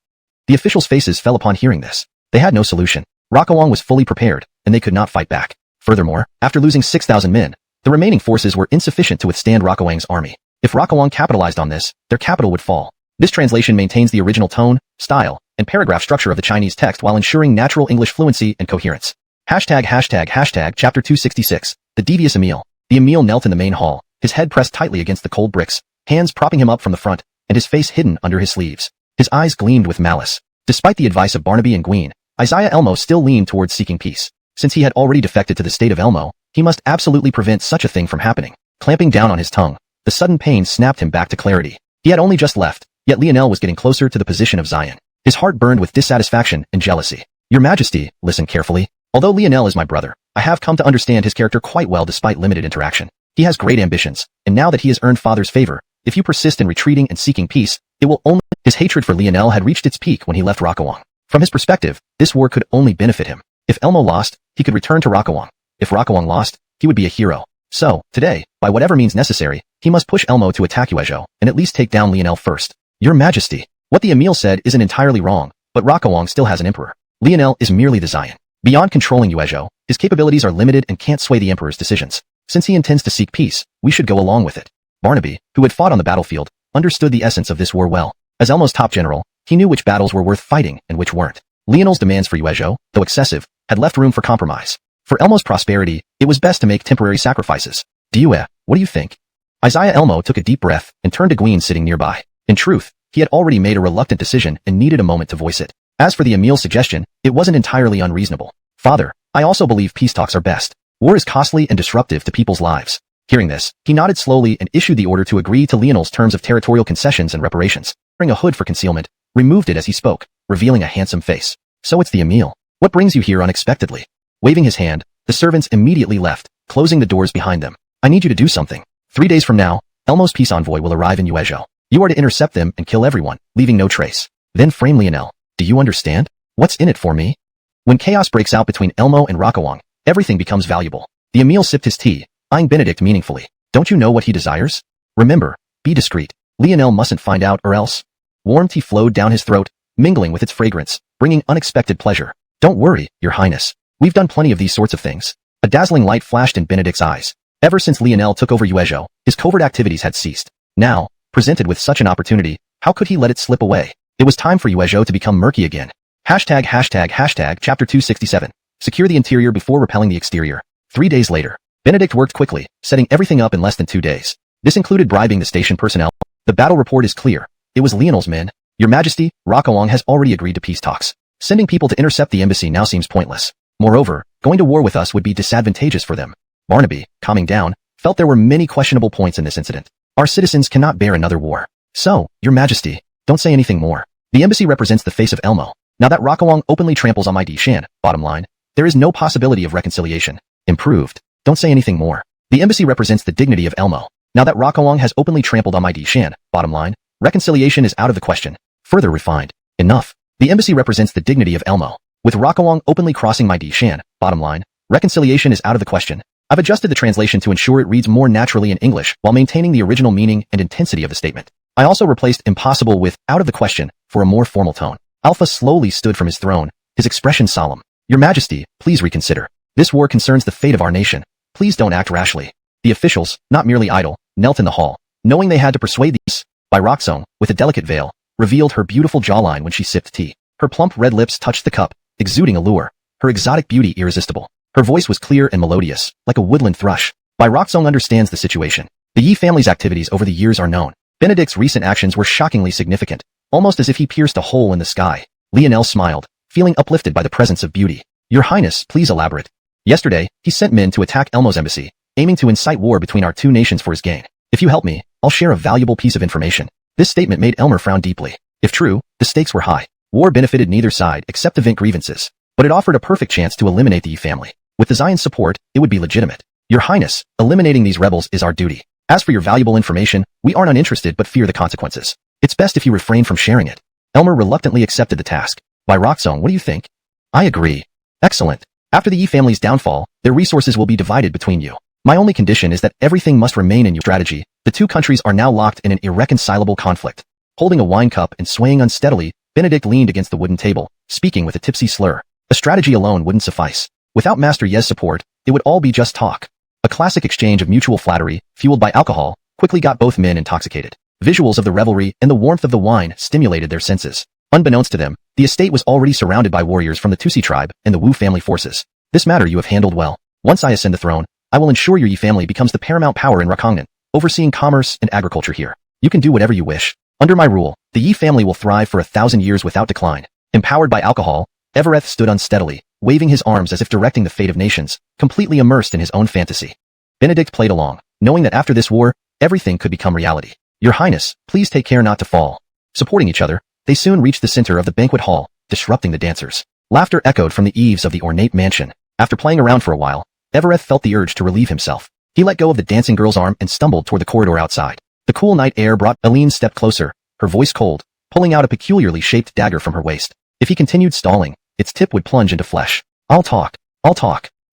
The officials' faces fell upon hearing this. They had no solution. Rokuang was fully prepared, and they could not fight back. Furthermore, after losing 6,000 men, the remaining forces were insufficient to withstand Rokuang's army. If Rokuang capitalized on this, their capital would fall. This translation maintains the original tone, style, and paragraph structure of the Chinese text while ensuring natural English fluency and coherence. Chapter 266. The Devious Emil. The Emil knelt in the main hall, his head pressed tightly against the cold bricks, hands propping him up from the front, and his face hidden under his sleeves. His eyes gleamed with malice. Despite the advice of Barnaby and Gwyn, Isaiah Elmo still leaned towards seeking peace. Since he had already defected to the state of Elmo, he must absolutely prevent such a thing from happening. Clamping down on his tongue, the sudden pain snapped him back to clarity. He had only just left, yet Lionel was getting closer to the position of Xian. His heart burned with dissatisfaction and jealousy. Your Majesty, listen carefully. Although Lionel is my brother, I have come to understand his character quite well despite limited interaction. He has great ambitions, and now that he has earned Father's favor, if you persist in retreating and seeking peace, it will only... His hatred for Lionel had reached its peak when he left Rokuang. From his perspective, this war could only benefit him. If Elmo lost, he could return to Rokuang. If Rokuang lost, he would be a hero. So, today, by whatever means necessary, he must push Elmo to attack Xuanhuan and at least take down Lionel first. Your Majesty, what the Emil said isn't entirely wrong, but Rokuang still has an emperor. Lionel is merely the Xian. Beyond controlling Xuanhuan, his capabilities are limited and can't sway the emperor's decisions. Since he intends to seek peace, we should go along with it. Barnaby, who had fought on the battlefield, understood the essence of this war well. As Elmo's top general, he knew which battles were worth fighting and which weren't. Lionel's demands for Xuanhuan, though excessive, had left room for compromise. For Elmo's prosperity, it was best to make temporary sacrifices. Due, what do you think? Isaiah Elmo took a deep breath and turned to Gwyn sitting nearby. In truth, he had already made a reluctant decision and needed a moment to voice it. As for the Emil's suggestion, it wasn't entirely unreasonable. Father, I also believe peace talks are best. War is costly and disruptive to people's lives. Hearing this, he nodded slowly and issued the order to agree to Lionel's terms of territorial concessions and reparations. Wearing a hood for concealment, removed it as he spoke, revealing a handsome face. So it's the Emil. What brings you here unexpectedly? Waving his hand, the servants immediately left, closing the doors behind them. I need you to do something. 3 days from now, Elmo's peace envoy will arrive in Xuanhuan. You are to intercept them and kill everyone, leaving no trace. Then frame Lionel. Do you understand? What's in it for me? When chaos breaks out between Elmo and Rokuang, everything becomes valuable. The Emil sipped his tea, eyeing Benedict meaningfully. Don't you know what he desires? Remember, be discreet. Lionel mustn't find out or else. Warm tea flowed down his throat, mingling with its fragrance, bringing unexpected pleasure. Don't worry, Your Highness. We've done plenty of these sorts of things. A dazzling light flashed in Benedict's eyes. Ever since Lionel took over Xuanhuan, his covert activities had ceased. Now, presented with such an opportunity, how could he let it slip away? It was time for Xuanhuan to become murky again. Chapter 267. Secure the interior before repelling the exterior. 3 days later, Benedict worked quickly, setting everything up in less than 2 days. This included bribing the station personnel. The battle report is clear. It was Lionel's men. Your Majesty, Rokuang has already agreed to peace talks. Sending people to intercept the embassy now seems pointless. Moreover, going to war with us would be disadvantageous for them. Barnaby, calming down, felt there were many questionable points in this incident. Our citizens cannot bear another war. So, Your Majesty, don't say anything more. The embassy represents the face of Elmo. Now that Rokuang openly tramples on my Shan, bottom line, there is no possibility of reconciliation. Improved. Don't say anything more. The embassy represents the dignity of Elmo. Now that Rokuang has openly trampled on my Shan, bottom line, reconciliation is out of the question. Further refined. Enough. The embassy represents the dignity of Elmo. With Rokuang openly crossing my Shan, bottom line, reconciliation is out of the question. I've adjusted the translation to ensure it reads more naturally in English while maintaining the original meaning and intensity of the statement. I also replaced impossible with out of the question for a more formal tone. Alpha slowly stood from his throne, his expression solemn. Your Majesty, please reconsider. This war concerns the fate of our nation. Please don't act rashly. The officials, not merely idle, knelt in the hall, knowing they had to persuade these. By Roxong, with a delicate veil, revealed her beautiful jawline when she sipped tea. Her plump red lips touched the cup, exuding allure. Her exotic beauty irresistible. Her voice was clear and melodious, like a woodland thrush. Bai Roxong understands the situation. The Yi family's activities over the years are known. Benedict's recent actions were shockingly significant, almost as if he pierced a hole in the sky. Lionel smiled, feeling uplifted by the presence of beauty. Your Highness, please elaborate. Yesterday, he sent men to attack Elmo's embassy, aiming to incite war between our two nations for his gain. If you help me, I'll share a valuable piece of information. This statement made Elmer frown deeply. If true, the stakes were high. War benefited neither side except to vent grievances, but it offered a perfect chance to eliminate the Yi family. With the Zion's support, it would be legitimate. Your Highness, eliminating these rebels is our duty. As for your valuable information, we aren't uninterested but fear the consequences. It's best if you refrain from sharing it. Elmer reluctantly accepted the task. By Roxong, what do you think? I agree. Excellent. After the Yi family's downfall, their resources will be divided between you. My only condition is that everything must remain in your strategy. The two countries are now locked in an irreconcilable conflict. Holding a wine cup and swaying unsteadily, Benedict leaned against the wooden table, speaking with a tipsy slur. A strategy alone wouldn't suffice. Without Master Ye's support, it would all be just talk. A classic exchange of mutual flattery, fueled by alcohol, quickly got both men intoxicated. Visuals of the revelry and the warmth of the wine stimulated their senses. Unbeknownst to them, the estate was already surrounded by warriors from the Tusi tribe and the Wu family forces. This matter you have handled well. Once I ascend the throne, I will ensure your Yi family becomes the paramount power in Rakongnan, overseeing commerce and agriculture here. You can do whatever you wish. Under my rule, the Yi family will thrive for 1,000 years without decline. Empowered by alcohol, Evereth stood unsteadily, waving his arms as if directing the fate of nations, completely immersed in his own fantasy. Benedict played along, knowing that after this war, everything could become reality. Your Highness, please take care not to fall. Supporting each other, they soon reached the center of the banquet hall, disrupting the dancers. Laughter echoed from the eaves of the ornate mansion. After playing around for a while, Evereth felt the urge to relieve himself. He let go of the dancing girl's arm and stumbled toward the corridor outside. The cool night air brought Aline step closer, her voice cold, pulling out a peculiarly shaped dagger from her waist. If he continued stalling, its tip would plunge into flesh. I'll talk.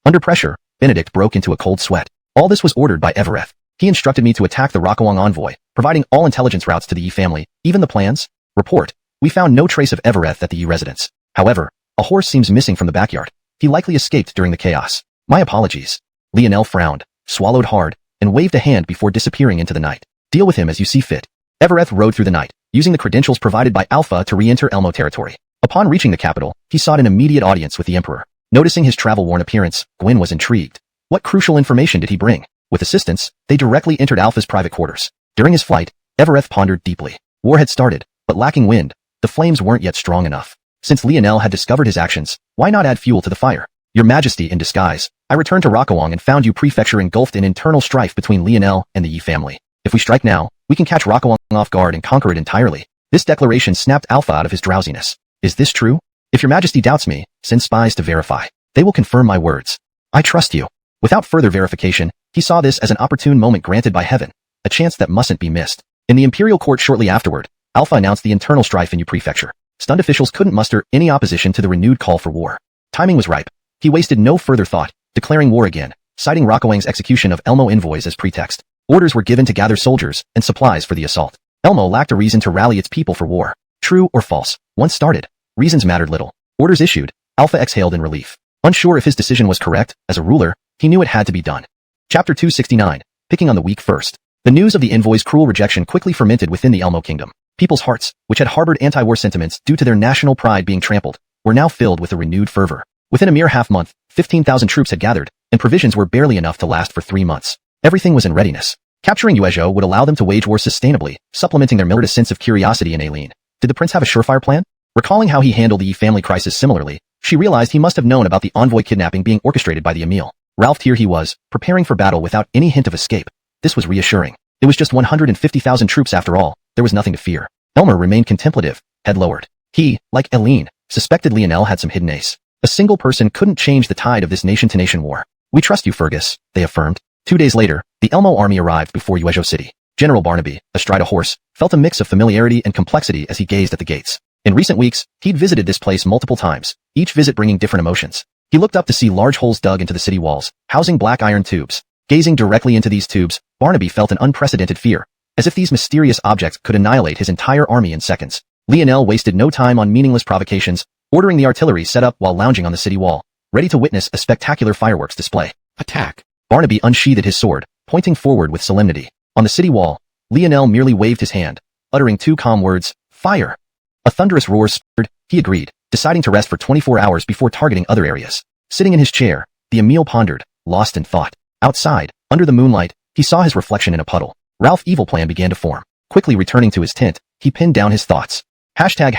Under pressure, Benedict broke into a cold sweat. All this was ordered by Evereth. He instructed me to attack the Rakawang envoy, providing all intelligence routes to the Yi family, even the plans. Report. We found no trace of Evereth at the Yi residence. However, a horse seems missing from the backyard. He likely escaped during the chaos. My apologies. Lionel frowned, swallowed hard, and waved a hand before disappearing into the night. Deal with him as you see fit. Evereth rode through the night, using the credentials provided by Alpha to re-enter Elmo territory. Upon reaching the capital, he sought an immediate audience with the Emperor. Noticing his travel-worn appearance, Gwyn was intrigued. What crucial information did he bring? With assistance, they directly entered Alpha's private quarters. During his flight, Evereth pondered deeply. War had started, but lacking wind, the flames weren't yet strong enough. Since Lionel had discovered his actions, why not add fuel to the fire? Your Majesty, in disguise, I returned to Rakawang and found you prefecture engulfed in internal strife between Lionel and the Yi family. If we strike now, we can catch Rakawang off guard and conquer it entirely. This declaration snapped Alpha out of his drowsiness. Is this true? If your Majesty doubts me, send spies to verify. They will confirm my words. I trust you. Without further verification, he saw this as an opportune moment granted by heaven, a chance that mustn't be missed. In the imperial court shortly afterward, Alpha announced the internal strife in Yu prefecture. Stunned officials couldn't muster any opposition to the renewed call for war. Timing was ripe. He wasted no further thought, declaring war again, citing Rakawang's execution of Elmo envoys as pretext. Orders were given to gather soldiers and supplies for the assault. Elmo lacked a reason to rally its people for war. True or false, once started, reasons mattered little. Orders issued, Alpha exhaled in relief. Unsure if his decision was correct, as a ruler, he knew it had to be done. Chapter 269, Picking on the Weak First. The news of the envoy's cruel rejection quickly fermented within the Elmo kingdom. People's hearts, which had harbored anti-war sentiments due to their national pride being trampled, were now filled with a renewed fervor. Within a mere half-month, 15,000 troops had gathered, and provisions were barely enough to last for 3 months. Everything was in readiness. Capturing Yuezhou would allow them to wage war sustainably, supplementing their militant sense of curiosity in Aileen. Did the prince have a surefire plan? Recalling how he handled the Yi family crisis similarly, she realized he must have known about the envoy kidnapping being orchestrated by the Emil. Ralph here he was, preparing for battle without any hint of escape. This was reassuring. It was just 150,000 troops after all. There was nothing to fear. Elmer remained contemplative, head lowered. He, like Aileen, suspected Lionel had some hidden ace. A single person couldn't change the tide of this nation-to-nation war. We trust you, Fergus, they affirmed. 2 days later, the Elmo army arrived before Yuezhou City. General Barnaby, astride a horse, felt a mix of familiarity and complexity as he gazed at the gates. In recent weeks, he'd visited this place multiple times, each visit bringing different emotions. He looked up to see large holes dug into the city walls, housing black iron tubes. Gazing directly into these tubes, Barnaby felt an unprecedented fear, as if these mysterious objects could annihilate his entire army in seconds. Lionel wasted no time on meaningless provocations, ordering the artillery set up while lounging on the city wall, ready to witness a spectacular fireworks display. Attack! Barnaby unsheathed his sword, pointing forward with solemnity. On the city wall, Lionel merely waved his hand, uttering 2 calm words, fire! A thunderous roar spurred, he agreed, deciding to rest for 24 hours before targeting other areas. Sitting in his chair, the Emil pondered, lost in thought. Outside, under the moonlight, he saw his reflection in a puddle. Ralph's evil plan began to form. Quickly returning to his tent, he pinned down his thoughts. Hashtag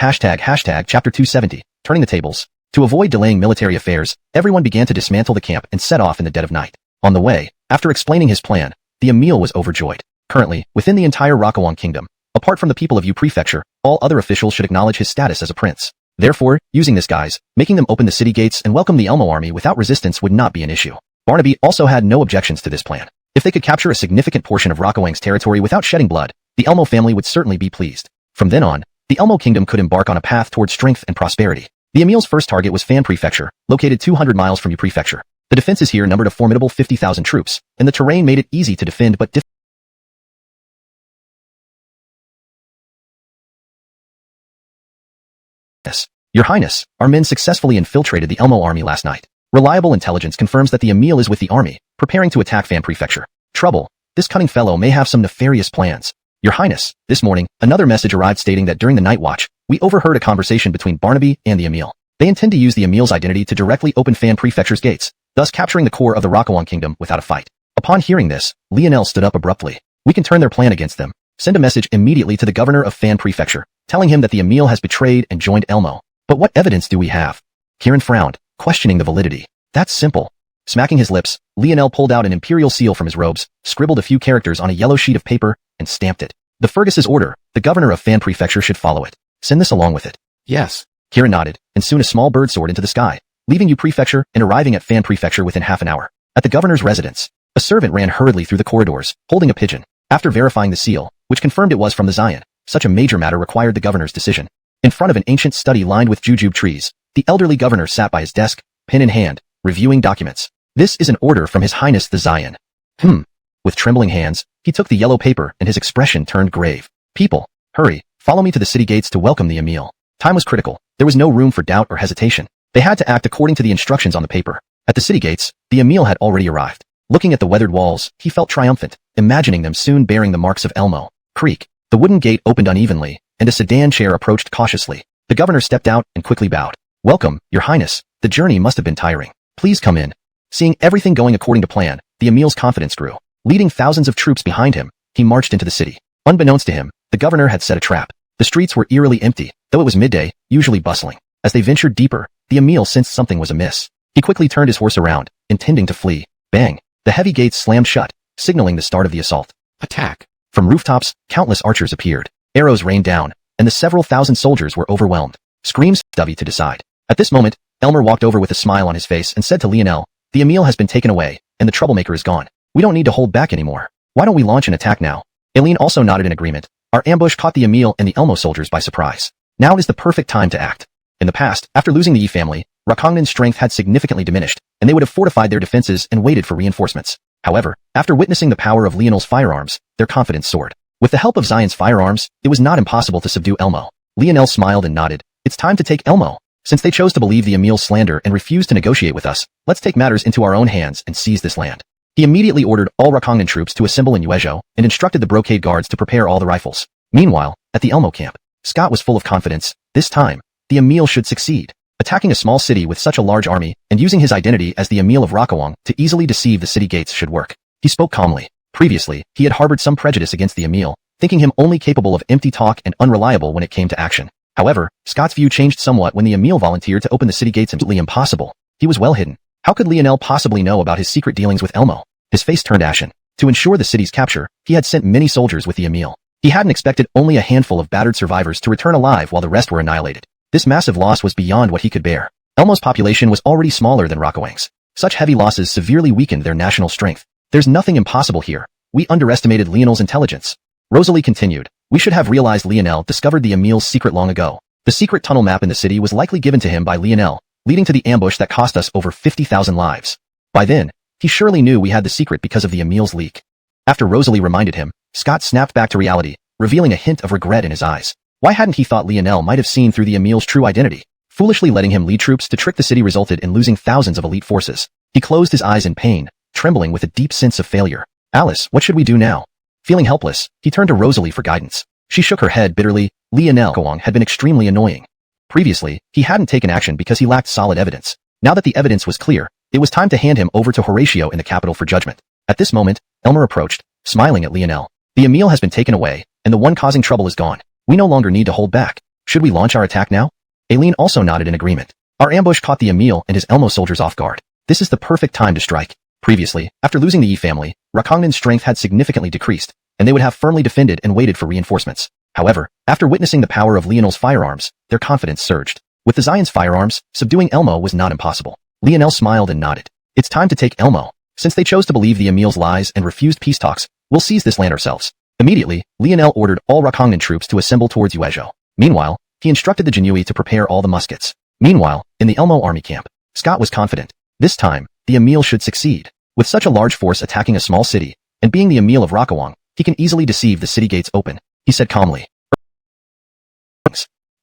chapter 270, turning the tables. To avoid delaying military affairs, everyone began to dismantle the camp and set off in the dead of night. On the way, after explaining his plan, the Emil was overjoyed. Currently, within the entire Rakawang kingdom, apart from the people of Yu prefecture, all other officials should acknowledge his status as a prince. Therefore, using this guise, making them open the city gates and welcome the Elmo army without resistance would not be an issue. Barnaby also had no objections to this plan. If they could capture a significant portion of Rakawang's territory without shedding blood, the Elmo family would certainly be pleased. From then on, the Elmo kingdom could embark on a path towards strength and prosperity. The Emil's first target was Fan Prefecture, located 200 miles from Yu Prefecture. The defenses here numbered a formidable 50,000 troops, and the terrain made it easy to defend but difficult. Your Highness, our men successfully infiltrated the Elmo army last night. Reliable intelligence confirms that the Emil is with the army, preparing to attack Fan Prefecture. Trouble. This cunning fellow may have some nefarious plans. Your Highness, this morning, another message arrived stating that during the night watch, we overheard a conversation between Barnaby and the Emil. They intend to use the Emil's identity to directly open Fan Prefecture's gates, thus capturing the core of the Xuanhuan kingdom without a fight. Upon hearing this, Lionel stood up abruptly. We can turn their plan against them. Send a message immediately to the governor of Fan Prefecture, telling him that the Emil has betrayed and joined Elmo. But what evidence do we have? Kieran frowned, questioning the validity. That's simple. Smacking his lips, Lionel pulled out an imperial seal from his robes, scribbled a few characters on a yellow sheet of paper, and stamped it. The Fergus's order, the governor of Fan Prefecture should follow it. Send this along with it. Yes. Kieran nodded, and soon a small bird soared into the sky, leaving Yu Prefecture and arriving at Fan Prefecture within half an hour. At the governor's residence, a servant ran hurriedly through the corridors, holding a pigeon. After verifying the seal, which confirmed it was from the Xian, such a major matter required the governor's decision. In front of an ancient study lined with jujube trees, the elderly governor sat by his desk, pen in hand, reviewing documents. This is an order from His Highness the Xian. With trembling hands, he took the yellow paper and his expression turned grave. People, hurry, follow me to the city gates to welcome the Emil. Time was critical. There was no room for doubt or hesitation. They had to act according to the instructions on the paper. At the city gates, the Emil had already arrived. Looking at the weathered walls, he felt triumphant, imagining them soon bearing the marks of Elmo. Creak. The wooden gate opened unevenly, and a sedan chair approached cautiously. The governor stepped out and quickly bowed. Welcome, Your Highness. The journey must have been tiring. Please come in. Seeing everything going according to plan, the Emil's confidence grew. Leading thousands of troops behind him, he marched into the city. Unbeknownst to him, the governor had set a trap. The streets were eerily empty, though it was midday, usually bustling. As they ventured deeper, the Emil sensed something was amiss. He quickly turned his horse around, intending to flee. Bang! The heavy gates slammed shut, signaling the start of the assault. Attack! From rooftops, countless archers appeared. Arrows rained down, and the several thousand soldiers were overwhelmed. Screams, Dovey to decide. At this moment, Elmer walked over with a smile on his face and said to Lionel, the Emil has been taken away, and the troublemaker is gone. We don't need to hold back anymore. Why don't we launch an attack now? Aileen also nodded in agreement. Our ambush caught the Emil and the Elmo soldiers by surprise. Now is the perfect time to act. In the past, after losing the Yi family, Rakongnan's strength had significantly diminished, and they would have fortified their defenses and waited for reinforcements. However, after witnessing the power of Lionel's firearms, their confidence soared. With the help of Xian's firearms, it was not impossible to subdue Elmo. Lionel smiled and nodded. It's time to take Elmo. Since they chose to believe the Emil's slander and refused to negotiate with us, let's take matters into our own hands and seize this land. He immediately ordered all Rakongnan troops to assemble in Yuezhou and instructed the brocade guards to prepare all the rifles. Meanwhile, at the Elmo camp, Scott was full of confidence. This time, the Emil should succeed. Attacking a small city with such a large army and using his identity as the Emil of Rakawang to easily deceive the city gates should work. He spoke calmly. Previously, he had harbored some prejudice against the Emil, thinking him only capable of empty talk and unreliable when it came to action. However, Scott's view changed somewhat when the Emil volunteered to open the city gates. Absolutely impossible. He was well hidden. How could Lionel possibly know about his secret dealings with Elmo? His face turned ashen. To ensure the city's capture, he had sent many soldiers with the Emil. He hadn't expected only a handful of battered survivors to return alive while the rest were annihilated. This massive loss was beyond what he could bear. Elmo's population was already smaller than Rakawang's. Such heavy losses severely weakened their national strength. There's nothing impossible here. We underestimated Lionel's intelligence. Rosalie continued. We should have realized Lionel discovered the Emil's secret long ago. The secret tunnel map in the city was likely given to him by Lionel, leading to the ambush that cost us over 50,000 lives. By then, he surely knew we had the secret because of the Emil's leak. After Rosalie reminded him, Scott snapped back to reality, revealing a hint of regret in his eyes. Why hadn't he thought Lionel might have seen through the Emil's true identity? Foolishly letting him lead troops to trick the city resulted in losing thousands of elite forces. He closed his eyes in pain, trembling with a deep sense of failure. Alice, what should we do now? Feeling helpless, he turned to Rosalie for guidance. She shook her head bitterly. Lionel Kawang had been extremely annoying. Previously, he hadn't taken action because he lacked solid evidence. Now that the evidence was clear, it was time to hand him over to Horatio in the capital for judgment. At this moment, Elmer approached, smiling at Lionel. The Emil has been taken away, and the one causing trouble is gone. We no longer need to hold back. Should we launch our attack now? Aileen also nodded in agreement. Our ambush caught the Emil and his Elmo soldiers off guard. This is the perfect time to strike. Previously, after losing the Yi family, Rakongnan's strength had significantly decreased, and they would have firmly defended and waited for reinforcements. However, after witnessing the power of Lionel's firearms, their confidence surged. With the Xian's firearms, subduing Elmo was not impossible. Lionel smiled and nodded. It's time to take Elmo. Since they chose to believe the Emil's lies and refused peace talks, we'll seize this land ourselves. Immediately, Lionel ordered all Rakongnan troops to assemble towards Yuezhou. Meanwhile, he instructed the Jinui to prepare all the muskets. Meanwhile, in the Elmo army camp, Scott was confident. This time, the Emil should succeed. With such a large force attacking a small city, and being the Emil of Rokuang, he can easily deceive the city gates open, he said calmly.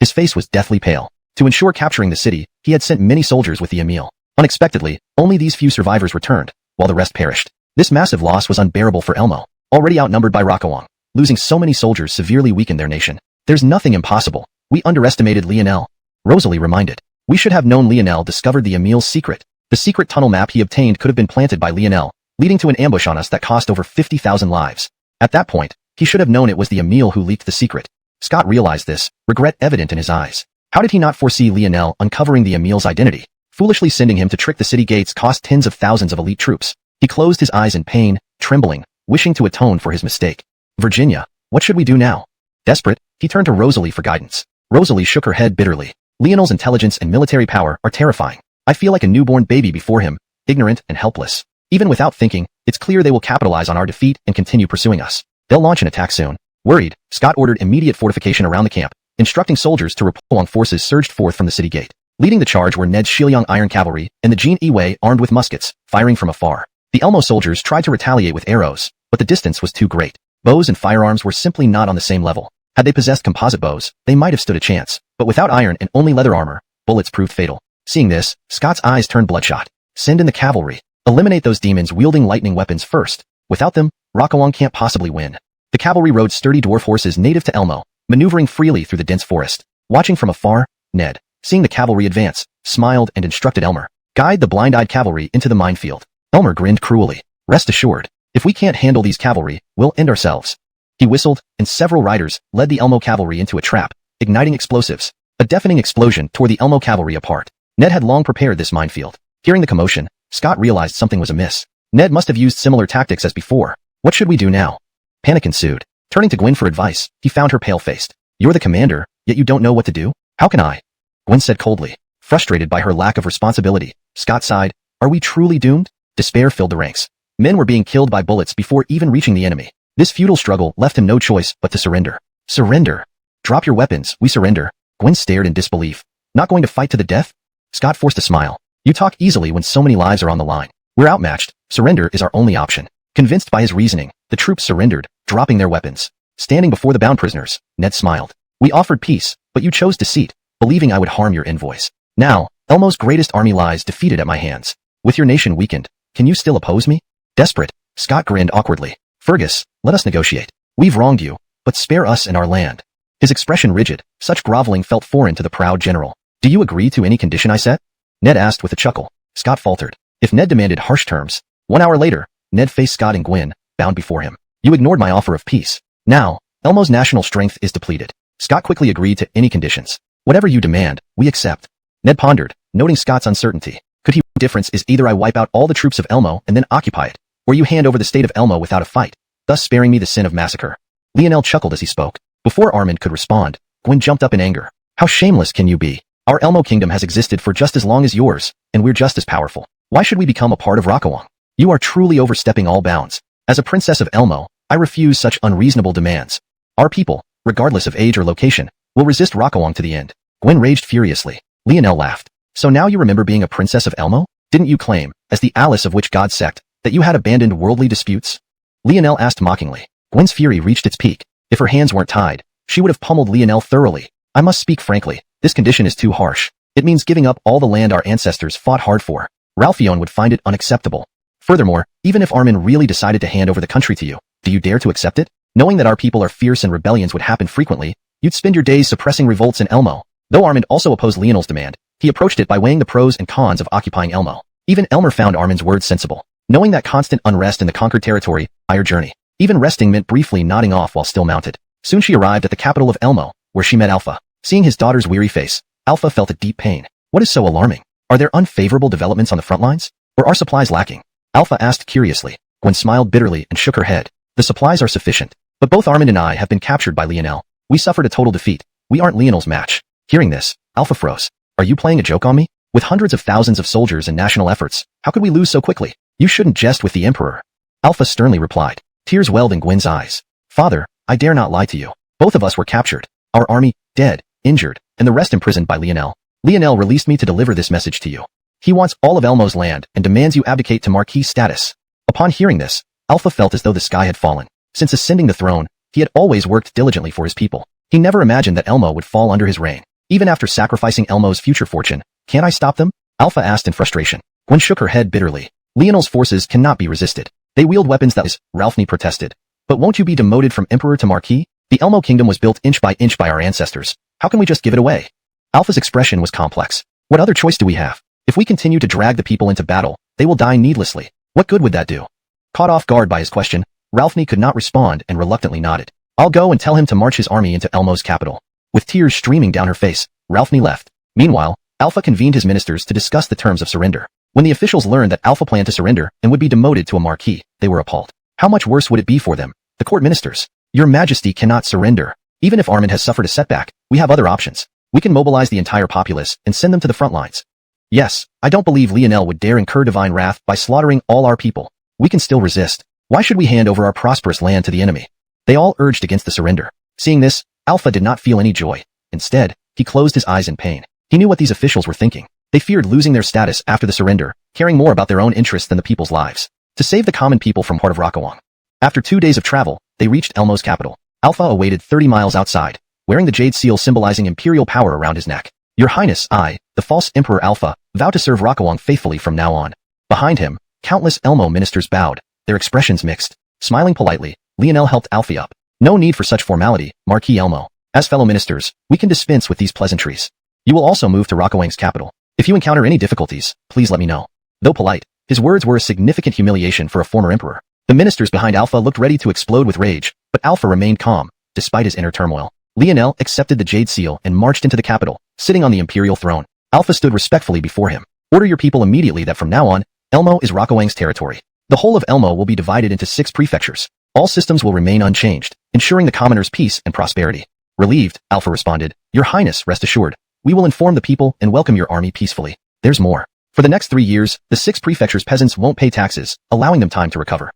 His face was deathly pale. To ensure capturing the city, he had sent many soldiers with the Emil. Unexpectedly, only these few survivors returned, while the rest perished. This massive loss was unbearable for Elmo, already outnumbered by Rokuang. Losing so many soldiers severely weakened their nation. There's nothing impossible. We underestimated Lionel. Rosalie reminded. We should have known Lionel discovered the Emil's secret. The secret tunnel map he obtained could have been planted by Lionel, leading to an ambush on us that cost over 50,000 lives. At that point, he should have known it was the Emil who leaked the secret. Scott realized this, regret evident in his eyes. How did he not foresee Lionel uncovering the Emil's identity? Foolishly sending him to trick the city gates cost tens of thousands of elite troops. He closed his eyes in pain, trembling, wishing to atone for his mistake. Virginia, what should we do now? Desperate, he turned to Rosalie for guidance. Rosalie shook her head bitterly. Lionel's intelligence and military power are terrifying. I feel like a newborn baby before him, ignorant and helpless. Even without thinking, it's clear they will capitalize on our defeat and continue pursuing us. They'll launch an attack soon. Worried, Scott ordered immediate fortification around the camp, instructing soldiers to repel Rokuang forces surged forth from the city gate. Leading the charge were Ned's Xiuxian iron cavalry and the Jin Iwei armed with muskets, firing from afar. The Elmo soldiers tried to retaliate with arrows, but the distance was too great. Bows and firearms were simply not on the same level. Had they possessed composite bows, they might have stood a chance, but without iron and only leather armor, bullets proved fatal. Seeing this, Scott's eyes turned bloodshot. Send in the cavalry. Eliminate those demons wielding lightning weapons first. Without them, Rokuang can't possibly win. The cavalry rode sturdy dwarf horses native to Elmo, maneuvering freely through the dense forest. Watching from afar, Ned, seeing the cavalry advance, smiled and instructed Elmer. Guide the blind-eyed cavalry into the minefield. Elmer grinned cruelly. Rest assured, if we can't handle these cavalry, we'll end ourselves. He whistled, and several riders led the Elmo cavalry into a trap, igniting explosives. A deafening explosion tore the Elmo cavalry apart. Ned had long prepared this minefield. Hearing the commotion, Scott realized something was amiss. Ned must have used similar tactics as before. What should we do now? Panic ensued. Turning to Gwen for advice, he found her pale-faced. You're the commander, yet you don't know what to do? How can I? Gwen said coldly. Frustrated by her lack of responsibility, Scott sighed. Are we truly doomed? Despair filled the ranks. Men were being killed by bullets before even reaching the enemy. This futile struggle left him no choice but to surrender. Surrender. Drop your weapons, we surrender. Gwen stared in disbelief. Not going to fight to the death? Scott forced a smile. You talk easily when so many lives are on the line. We're outmatched. Surrender is our only option. Convinced by his reasoning, the troops surrendered, dropping their weapons. Standing before the bound prisoners, Ned smiled. We offered peace, but you chose deceit, believing I would harm your envoys. Now, Elmo's greatest army lies defeated at my hands. With your nation weakened, can you still oppose me? Desperate, Scott grinned awkwardly. Fergus, let us negotiate. We've wronged you, but spare us and our land. His expression rigid, such groveling felt foreign to the proud general. Do you agree to any condition I set? Ned asked with a chuckle. Scott faltered. If Ned demanded harsh terms. 1 hour later, Ned faced Scott and Gwen, bound before him. You ignored my offer of peace. Now, Elmo's national strength is depleted. Scott quickly agreed to any conditions. Whatever you demand, we accept. Ned pondered, noting Scott's uncertainty. The difference is either I wipe out all the troops of Elmo and then occupy it, or you hand over the state of Elmo without a fight, thus sparing me the sin of massacre. Lionel chuckled as he spoke. Before Armand could respond, Gwen jumped up in anger. How shameless can you be? Our Elmo kingdom has existed for just as long as yours, and we're just as powerful. Why should we become a part of Rokuang? You are truly overstepping all bounds. As a princess of Elmo, I refuse such unreasonable demands. Our people, regardless of age or location, will resist Rokuang to the end. Gwen raged furiously. Lionel laughed. So now you remember being a princess of Elmo? Didn't you claim, as the Alice of which God sect, that you had abandoned worldly disputes? Lionel asked mockingly. Gwen's fury reached its peak. If her hands weren't tied, she would have pummeled Lionel thoroughly. I must speak frankly, this condition is too harsh. It means giving up all the land our ancestors fought hard for. Ralphion would find it unacceptable. Furthermore, even if Armin really decided to hand over the country to you, do you dare to accept it? Knowing that our people are fierce and rebellions would happen frequently, you'd spend your days suppressing revolts in Elmo. Though Armand also opposed Lionel's demand, he approached it by weighing the pros and cons of occupying Elmo. Even Elmer found Armand's words sensible. Knowing that constant unrest in the conquered territory, higher journey. Even resting meant briefly nodding off while still mounted. Soon she arrived at the capital of Elmo, where she met Alpha. Seeing his daughter's weary face, Alpha felt a deep pain. What is so alarming? Are there unfavorable developments on the front lines? Or are supplies lacking? Alpha asked curiously. Gwen smiled bitterly and shook her head. The supplies are sufficient. But both Armand and I have been captured by Lionel. We suffered a total defeat. We aren't Lionel's match. Hearing this, Alpha froze. Are you playing a joke on me? With hundreds of thousands of soldiers and national efforts, how could we lose so quickly? You shouldn't jest with the Emperor. Alpha sternly replied. Tears welled in Gwen's eyes. Father, I dare not lie to you. Both of us were captured. Our army, dead, injured, and the rest imprisoned by Lionel. Lionel released me to deliver this message to you. He wants all of Elmo's land and demands you abdicate to Marquis status. Upon hearing this, Alpha felt as though the sky had fallen. Since ascending the throne, he had always worked diligently for his people. He never imagined that Elmo would fall under his reign. Even after sacrificing Elmo's future fortune, can't I stop them? Alpha asked in frustration. Gwen shook her head bitterly. Lionel's forces cannot be resisted. They wield weapons that is, Ralphie protested. But won't you be demoted from Emperor to Marquis? The Elmo kingdom was built inch by our ancestors. How can we just give it away? Alpha's expression was complex. What other choice do we have? If we continue to drag the people into battle, they will die needlessly. What good would that do? Caught off guard by his question, Ralphie could not respond and reluctantly nodded. I'll go and tell him to march his army into Elmo's capital. With tears streaming down her face, Ralphie left. Meanwhile, Alpha convened his ministers to discuss the terms of surrender. When the officials learned that Alpha planned to surrender and would be demoted to a marquis, they were appalled. How much worse would it be for them? The court ministers. Your Majesty cannot surrender. Even if Armand has suffered a setback, we have other options. We can mobilize the entire populace and send them to the front lines. Yes, I don't believe Lionel would dare incur divine wrath by slaughtering all our people. We can still resist. Why should we hand over our prosperous land to the enemy? They all urged against the surrender. Seeing this, Alpha did not feel any joy. Instead, he closed his eyes in pain. He knew what these officials were thinking. They feared losing their status after the surrender, caring more about their own interests than the people's lives. To save the common people from part of Xuanhuan. After 2 days of travel, they reached Elmo's capital. Alpha awaited 30 miles outside, wearing the jade seal symbolizing imperial power around his neck. Your Highness, I, the false Emperor Alpha, vow to serve Xuanhuan faithfully from now on. Behind him, countless Elmo ministers bowed, their expressions mixed. Smiling politely, Lionel helped Alfie up. No need for such formality, Marquis Elmo. As fellow ministers, we can dispense with these pleasantries. You will also move to Xuanhuan's capital. If you encounter any difficulties, please let me know. Though polite, his words were a significant humiliation for a former emperor. The ministers behind Alpha looked ready to explode with rage, but Alpha remained calm, despite his inner turmoil. Lionel accepted the jade seal and marched into the capital, sitting on the imperial throne. Alpha stood respectfully before him. Order your people immediately that from now on, Elmo is Xuanhuan's territory. The whole of Elmo will be divided into 6 prefectures. All systems will remain unchanged, ensuring the commoners' peace and prosperity. Relieved, Alpha responded, Your Highness, rest assured. We will inform the people and welcome your army peacefully. There's more. For the next 3 years, the 6 prefectures' peasants won't pay taxes, allowing them time to recover.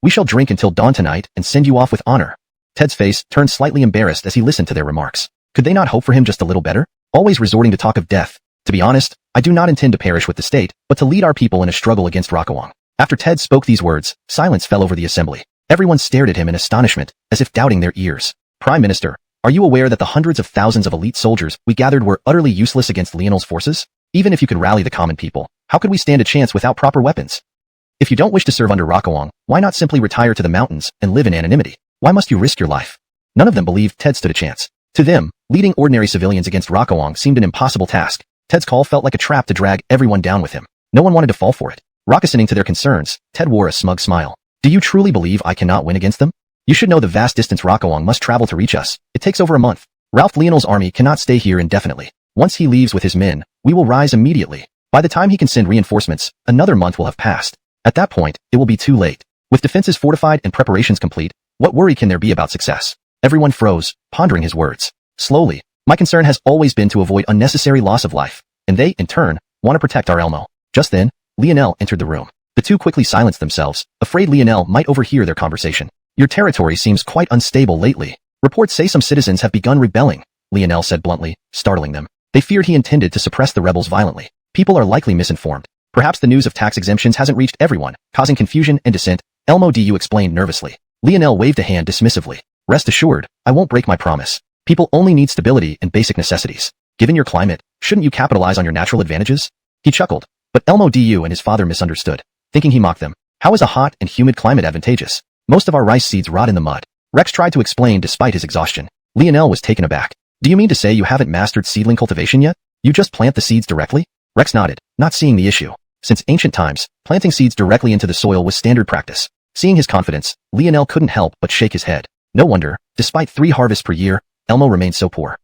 We shall drink until dawn tonight and send you off with honor. Ted's face turned slightly embarrassed as he listened to their remarks. Could they not hope for him just a little better? Always resorting to talk of death. To be honest, I do not intend to perish with the state, but to lead our people in a struggle against Xuanhuan. After Ted spoke these words, silence fell over the assembly. Everyone stared at him in astonishment, as if doubting their ears. Prime Minister, are you aware that the hundreds of thousands of elite soldiers we gathered were utterly useless against Lionel's forces? Even if you could rally the common people, how could we stand a chance without proper weapons? If you don't wish to serve under Xuanhuan, why not simply retire to the mountains and live in anonymity? Why must you risk your life? None of them believed Ted stood a chance. To them, leading ordinary civilians against Xuanhuan seemed an impossible task. Ted's call felt like a trap to drag everyone down with him. No one wanted to fall for it. Listening to their concerns, Ted wore a smug smile. Do you truly believe I cannot win against them? You should know the vast distance Xuanhuan must travel to reach us. It takes over a month. Ralph Lionel's army cannot stay here indefinitely. Once he leaves with his men, we will rise immediately. By the time he can send reinforcements, another month will have passed. At that point, it will be too late. With defenses fortified and preparations complete, what worry can there be about success? Everyone froze, pondering his words. Slowly, my concern has always been to avoid unnecessary loss of life, and they, in turn, want to protect our Elmo. Just then, Lionel entered the room. The two quickly silenced themselves, afraid Lionel might overhear their conversation. Your territory seems quite unstable lately. Reports say some citizens have begun rebelling, Lionel said bluntly, startling them. They feared he intended to suppress the rebels violently. People are likely misinformed. Perhaps the news of tax exemptions hasn't reached everyone, causing confusion and dissent, Elmo Du explained nervously. Lionel waved a hand dismissively. Rest assured, I won't break my promise. People only need stability and basic necessities. Given your climate, shouldn't you capitalize on your natural advantages? He chuckled, but Elmo Du and his father misunderstood, thinking he mocked them. How is a hot and humid climate advantageous? Most of our rice seeds rot in the mud. Rex tried to explain despite his exhaustion. Lionel was taken aback. Do you mean to say you haven't mastered seedling cultivation yet? You just plant the seeds directly? Rex nodded, not seeing the issue. Since ancient times, planting seeds directly into the soil was standard practice. Seeing his confidence, Lionel couldn't help but shake his head. No wonder, despite 3 harvests per year, Elmo remained so poor.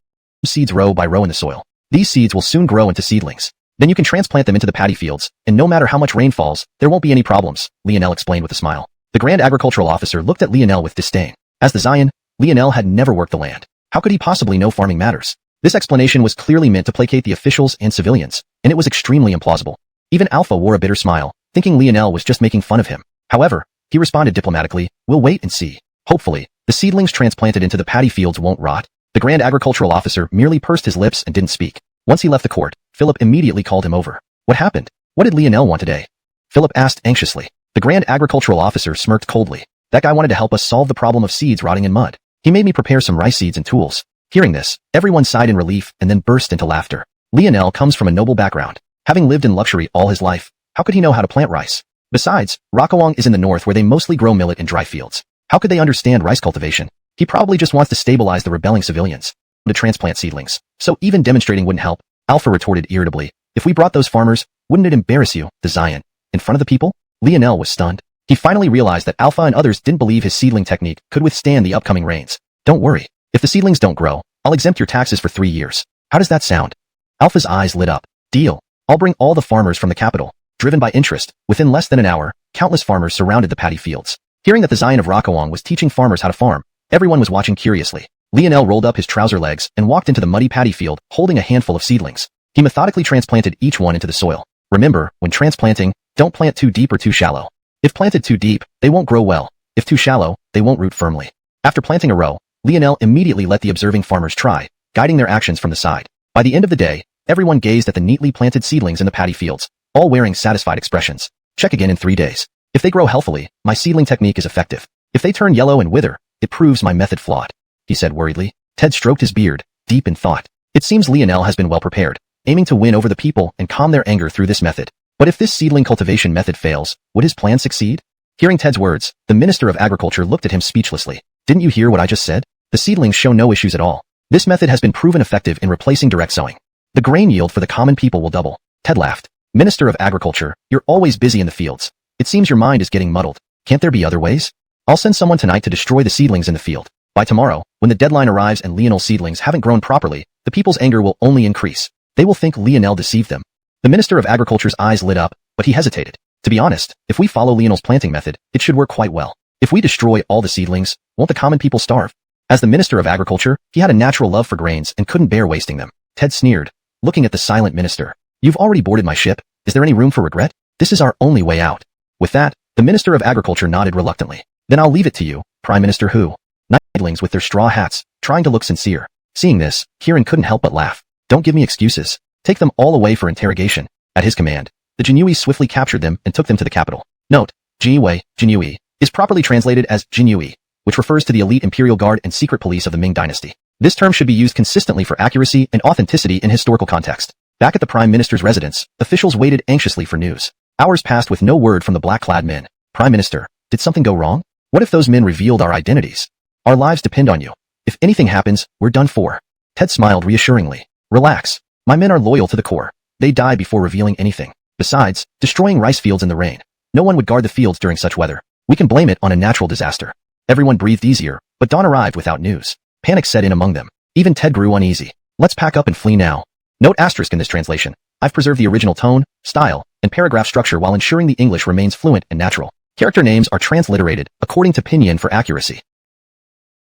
Seeds row by row in the soil. These seeds will soon grow into seedlings. Then you can transplant them into the paddy fields, and no matter how much rain falls, there won't be any problems, Lionel explained with a smile. The Grand Agricultural Officer looked at Lionel with disdain. As the Xiuxian, Lionel had never worked the land. How could he possibly know farming matters? This explanation was clearly meant to placate the officials and civilians, and it was extremely implausible. Even Alpha wore a bitter smile, thinking Lionel was just making fun of him. However, he responded diplomatically, we'll wait and see. Hopefully, the seedlings transplanted into the paddy fields won't rot. The Grand Agricultural Officer merely pursed his lips and didn't speak. Once he left the court, Philip immediately called him over. What happened? What did Lionel want today? Philip asked anxiously. The Grand Agricultural Officer smirked coldly. That guy wanted to help us solve the problem of seeds rotting in mud. He made me prepare some rice seeds and tools. Hearing this, everyone sighed in relief and then burst into laughter. Lionel comes from a noble background. Having lived in luxury all his life, how could he know how to plant rice? Besides, Rockawang is in the north where they mostly grow millet in dry fields. How could they understand rice cultivation? He probably just wants to stabilize the rebelling civilians. To transplant seedlings. So even demonstrating wouldn't help. Alpha retorted irritably. If we brought those farmers, wouldn't it embarrass you, the Xiuxian? In front of the people? Lionel was stunned. He finally realized that Alpha and others didn't believe his seedling technique could withstand the upcoming rains. Don't worry. If the seedlings don't grow, I'll exempt your taxes for 3 years. How does that sound? Alpha's eyes lit up. Deal. I'll bring all the farmers from the capital. Driven by interest, within less than an hour, countless farmers surrounded the paddy fields. Hearing that the Xiuxian of Rockawang was teaching farmers how to farm, everyone was watching curiously. Lionel rolled up his trouser legs and walked into the muddy paddy field, holding a handful of seedlings. He methodically transplanted each one into the soil. Remember, when transplanting, don't plant too deep or too shallow. If planted too deep, they won't grow well. If too shallow, they won't root firmly. After planting a row, Lionel immediately let the observing farmers try, guiding their actions from the side. By the end of the day, everyone gazed at the neatly planted seedlings in the paddy fields, all wearing satisfied expressions. Check again in 3 days. If they grow healthily, my seedling technique is effective. If they turn yellow and wither, it proves my method flawed, he said worriedly. Ted stroked his beard, deep in thought. It seems Lionel has been well prepared, aiming to win over the people and calm their anger through this method. But if this seedling cultivation method fails, would his plan succeed? Hearing Ted's words, the Minister of Agriculture looked at him speechlessly. Didn't you hear what I just said? The seedlings show no issues at all. This method has been proven effective in replacing direct sowing. The grain yield for the common people will double. Ted laughed. Minister of Agriculture, you're always busy in the fields. It seems your mind is getting muddled. Can't there be other ways? I'll send someone tonight to destroy the seedlings in the field. By tomorrow, when the deadline arrives and Lionel's seedlings haven't grown properly, the people's anger will only increase. They will think Lionel deceived them. The Minister of Agriculture's eyes lit up, but he hesitated. To be honest, if we follow Lionel's planting method, it should work quite well. If we destroy all the seedlings, won't the common people starve? As the Minister of Agriculture, he had a natural love for grains and couldn't bear wasting them. Ted sneered, looking at the silent minister. You've already boarded my ship. Is there any room for regret? This is our only way out. With that, the Minister of Agriculture nodded reluctantly. Then I'll leave it to you, Prime Minister Hu. Idlings with their straw hats, trying to look sincere. Seeing this, Kieran couldn't help but laugh. Don't give me excuses. Take them all away for interrogation. At his command, the Jinyui swiftly captured them and took them to the capital. Note, Jinyui, is properly translated as Jinyui, which refers to the elite imperial guard and secret police of the Ming dynasty. This term should be used consistently for accuracy and authenticity in historical context. Back at the Prime Minister's residence, officials waited anxiously for news. Hours passed with no word from the black-clad men. Prime Minister, did something go wrong? What if those men revealed our identities? Our lives depend on you. If anything happens, we're done for. Ted smiled reassuringly. Relax. My men are loyal to the core. They die before revealing anything. Besides, destroying rice fields in the rain. No one would guard the fields during such weather. We can blame it on a natural disaster. Everyone breathed easier, but dawn arrived without news. Panic set in among them. Even Ted grew uneasy. Let's pack up and flee now. Note asterisk in this translation. I've preserved the original tone, style, and paragraph structure while ensuring the English remains fluent and natural. Character names are transliterated according to Pinyin for accuracy.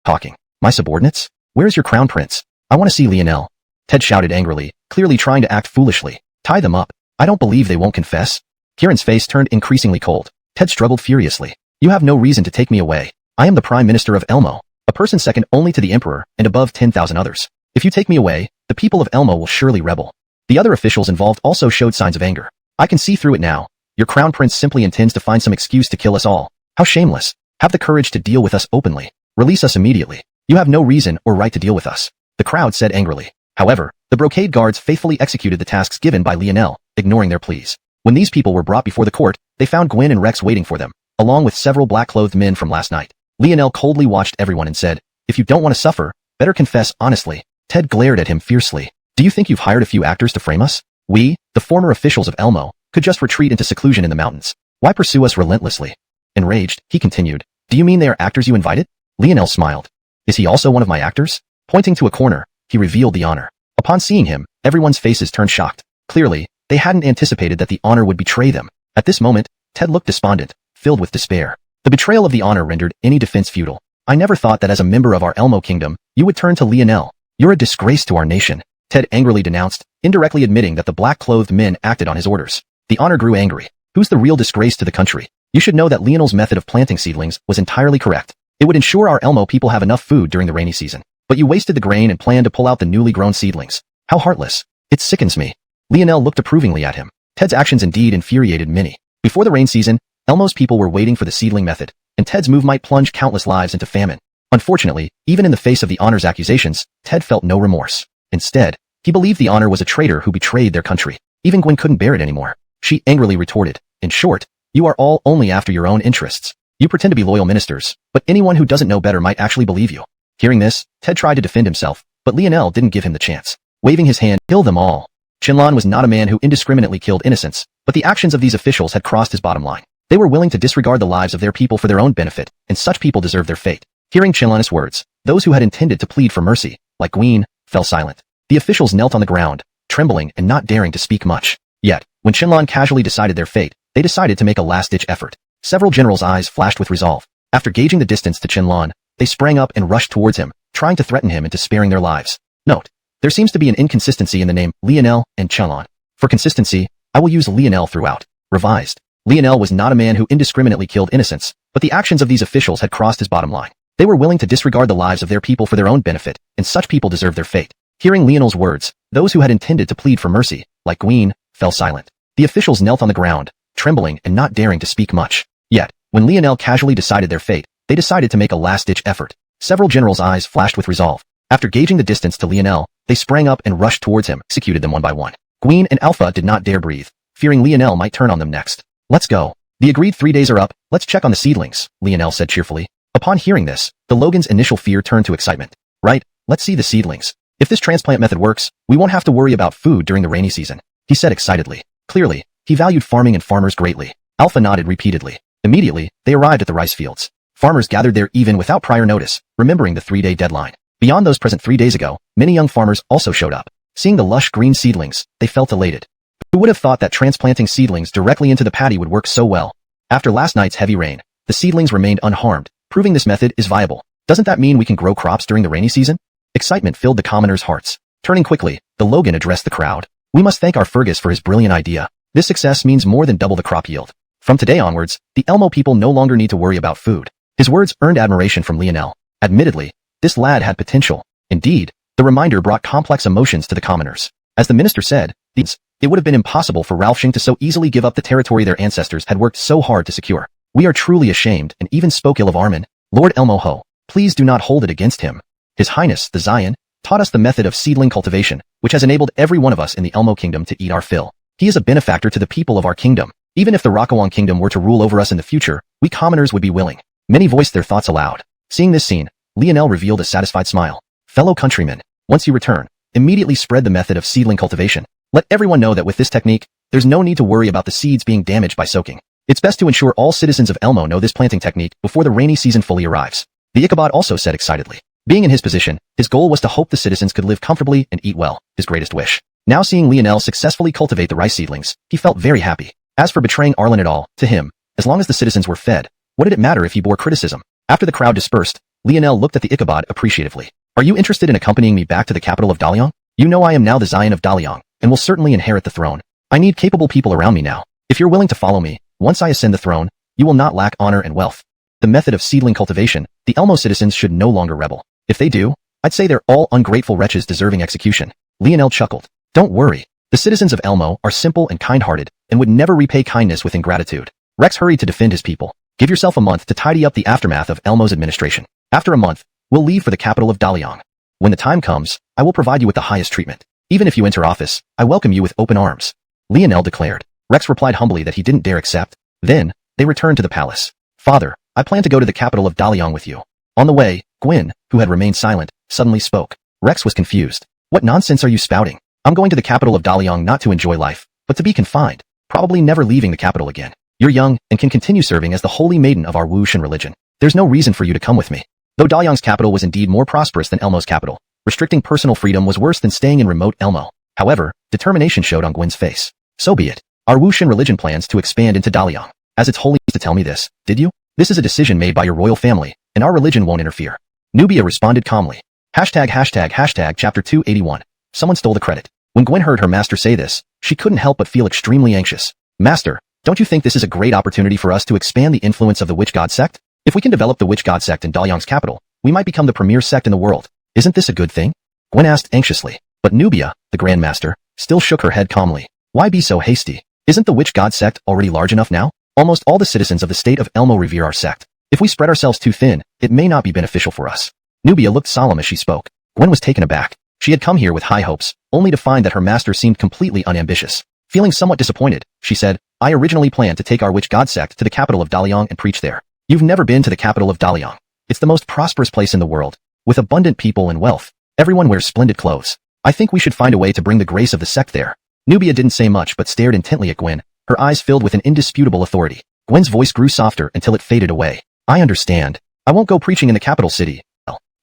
Talking. My subordinates? Where's your crown prince? I want to see Lionel. Ted shouted angrily, clearly trying to act foolishly. Tie them up. I don't believe they won't confess. Kieran's face turned increasingly cold. Ted struggled furiously. You have no reason to take me away. I am the Prime Minister of Elmo, a person second only to the Emperor and above 10,000 others. If you take me away, the people of Elmo will surely rebel. The other officials involved also showed signs of anger. I can see through it now. Your crown prince simply intends to find some excuse to kill us all. How shameless. Have the courage to deal with us openly. Release us immediately. You have no reason or right to deal with us. The crowd said angrily. However, the brocade guards faithfully executed the tasks given by Lionel, ignoring their pleas. When these people were brought before the court, they found Gwen and Rex waiting for them, along with several black-clothed men from last night. Lionel coldly watched everyone and said, if you don't want to suffer, better confess honestly. Ted glared at him fiercely. Do you think you've hired a few actors to frame us? We, the former officials of Elmo, could just retreat into seclusion in the mountains. Why pursue us relentlessly? Enraged, he continued. Do you mean they are actors you invited? Lionel smiled. Is he also one of my actors? Pointing to a corner, he revealed the honor. Upon seeing him, everyone's faces turned shocked. Clearly, they hadn't anticipated that the honor would betray them. At this moment, Ted looked despondent, filled with despair. The betrayal of the honor rendered any defense futile. I never thought that as a member of our Elmo kingdom, you would turn to Lionel. You're a disgrace to our nation, Ted angrily denounced, indirectly admitting that the black-clothed men acted on his orders. The honor grew angry. Who's the real disgrace to the country? You should know that Lionel's method of planting seedlings was entirely correct. It would ensure our Elmo people have enough food during the rainy season. But you wasted the grain and planned to pull out the newly grown seedlings. How heartless. It sickens me. Lionel looked approvingly at him. Ted's actions indeed infuriated many. Before the rain season, Elmo's people were waiting for the seedling method, and Ted's move might plunge countless lives into famine. Unfortunately, even in the face of the Honor's accusations, Ted felt no remorse. Instead, he believed the Honor was a traitor who betrayed their country. Even Gwen couldn't bear it anymore. She angrily retorted, "In short, you are all only after your own interests. You pretend to be loyal ministers, but anyone who doesn't know better might actually believe you." Hearing this, Ted tried to defend himself, but Lionel didn't give him the chance. Waving his hand, "Kill them all." Xiuxian was not a man who indiscriminately killed innocents, but the actions of these officials had crossed his bottom line. They were willing to disregard the lives of their people for their own benefit, and such people deserve their fate. Hearing Xiuxian's words, those who had intended to plead for mercy, like Gwen, fell silent. The officials knelt on the ground, trembling and not daring to speak much. Yet, when Xiuxian casually decided their fate, they decided to make a last-ditch effort. Several generals' eyes flashed with resolve. After gauging the distance to Xiuxian, they sprang up and rushed towards him, trying to threaten him into sparing their lives. Note: there seems to be an inconsistency in the name Lionel and Xiuxian. For consistency, I will use Lionel throughout. Revised. Lionel was not a man who indiscriminately killed innocents, but the actions of these officials had crossed his bottom line. They were willing to disregard the lives of their people for their own benefit, and such people deserve their fate. Hearing Lionel's words, those who had intended to plead for mercy, like Gwen, fell silent. The officials knelt on the ground, trembling and not daring to speak much. Yet, when Lionel casually decided their fate, they decided to make a last-ditch effort. Several generals' eyes flashed with resolve. After gauging the distance to Lionel, they sprang up and rushed towards him, executed them one by one. Gwen and Alpha did not dare breathe, fearing Lionel might turn on them next. "Let's go. The agreed 3 days are up, let's check on the seedlings," Lionel said cheerfully. Upon hearing this, the Logan's initial fear turned to excitement. "Right, let's see the seedlings. If this transplant method works, we won't have to worry about food during the rainy season," he said excitedly. Clearly, he valued farming and farmers greatly. Alpha nodded repeatedly. Immediately, they arrived at the rice fields. Farmers gathered there even without prior notice, remembering the 3-day deadline. Beyond those present 3 days ago, many young farmers also showed up. Seeing the lush green seedlings, they felt elated. Who would have thought that transplanting seedlings directly into the paddy would work so well? After last night's heavy rain, the seedlings remained unharmed, proving this method is viable. Doesn't that mean we can grow crops during the rainy season? Excitement filled the commoners' hearts. Turning quickly, the Logan addressed the crowd. "We must thank our Fergus for his brilliant idea. This success means more than double the crop yield. From today onwards, the Elmo people no longer need to worry about food." His words earned admiration from Lionel. Admittedly, this lad had potential. Indeed, the reminder brought complex emotions to the commoners. As the minister said, it would have been impossible for Ralphsheng to so easily give up the territory their ancestors had worked so hard to secure. "We are truly ashamed and even spoke ill of Armin. Lord Elmo Ho, please do not hold it against him. His Highness, the Xian, taught us the method of seedling cultivation, which has enabled every one of us in the Elmo Kingdom to eat our fill. He is a benefactor to the people of our kingdom. Even if the Rakawan Kingdom were to rule over us in the future, we commoners would be willing." Many voiced their thoughts aloud. Seeing this scene, Lionel revealed a satisfied smile. "Fellow countrymen, once you return, immediately spread the method of seedling cultivation. Let everyone know that with this technique, there's no need to worry about the seeds being damaged by soaking. It's best to ensure all citizens of Elmo know this planting technique before the rainy season fully arrives." The Ichabod also said excitedly. Being in his position, his goal was to hope the citizens could live comfortably and eat well, his greatest wish. Now seeing Lionel successfully cultivate the rice seedlings, he felt very happy. As for betraying Arlen at all, to him, as long as the citizens were fed, what did it matter if he bore criticism? After the crowd dispersed, Lionel looked at the Ichabod appreciatively. "Are you interested in accompanying me back to the capital of Daliang? You know I am now the Xian of Daliang, and will certainly inherit the throne. I need capable people around me now. If you're willing to follow me, once I ascend the throne, you will not lack honor and wealth." The method of seedling cultivation, the Elmo citizens should no longer rebel. If they do, I'd say they're all ungrateful wretches deserving execution. Lionel chuckled. "Don't worry. The citizens of Elmo are simple and kind-hearted, and would never repay kindness with ingratitude." Rex hurried to defend his people. "Give yourself a month to tidy up the aftermath of Elmo's administration. After a month, we'll leave for the capital of Daliang. When the time comes, I will provide you with the highest treatment. Even if you enter office, I welcome you with open arms," Lionel declared. Rex replied humbly that he didn't dare accept. Then, they returned to the palace. "Father, I plan to go to the capital of Daliang with you." On the way, Gwen, who had remained silent, suddenly spoke. Rex was confused. "What nonsense are you spouting? I'm going to the capital of Daliang not to enjoy life, but to be confined, probably never leaving the capital again. You're young and can continue serving as the holy maiden of our Wuxian religion. There's no reason for you to come with me." Though Daliang's capital was indeed more prosperous than Elmo's capital, restricting personal freedom was worse than staying in remote Elmo. However, determination showed on Gwen's face. "So be it. Our Wuxian religion plans to expand into Daliang. As its holy to tell me this, did you? This is a decision made by your royal family, and our religion won't interfere." Nubia responded calmly. ####Chapter 281. Someone stole the credit. When Gwen heard her master say this, she couldn't help but feel extremely anxious. "Master, don't you think this is a great opportunity for us to expand the influence of the Witch God sect? If we can develop the Witch God sect in Daliang's capital, we might become the premier sect in the world. Isn't this a good thing?" Gwen asked anxiously. But Nubia, the Grand Master, still shook her head calmly. "Why be so hasty? Isn't the witch god sect already large enough now? Almost all the citizens of the state of Elmo revere our sect. If we spread ourselves too thin, it may not be beneficial for us. Nubia looked solemn as she spoke. Gwen was taken aback. She had come here with high hopes, only to find that her master seemed completely unambitious. Feeling somewhat disappointed, she said, I originally planned to take our witch god sect to the capital of Daliang and preach there. You've never been to the capital of Daliang. It's the most prosperous place in the world, with abundant people and wealth. Everyone wears splendid clothes. I think we should find a way to bring the grace of the sect there. Nubia didn't say much but stared intently at Gwen, her eyes filled with an indisputable authority. Gwen's voice grew softer until it faded away. I understand. I won't go preaching in the capital city.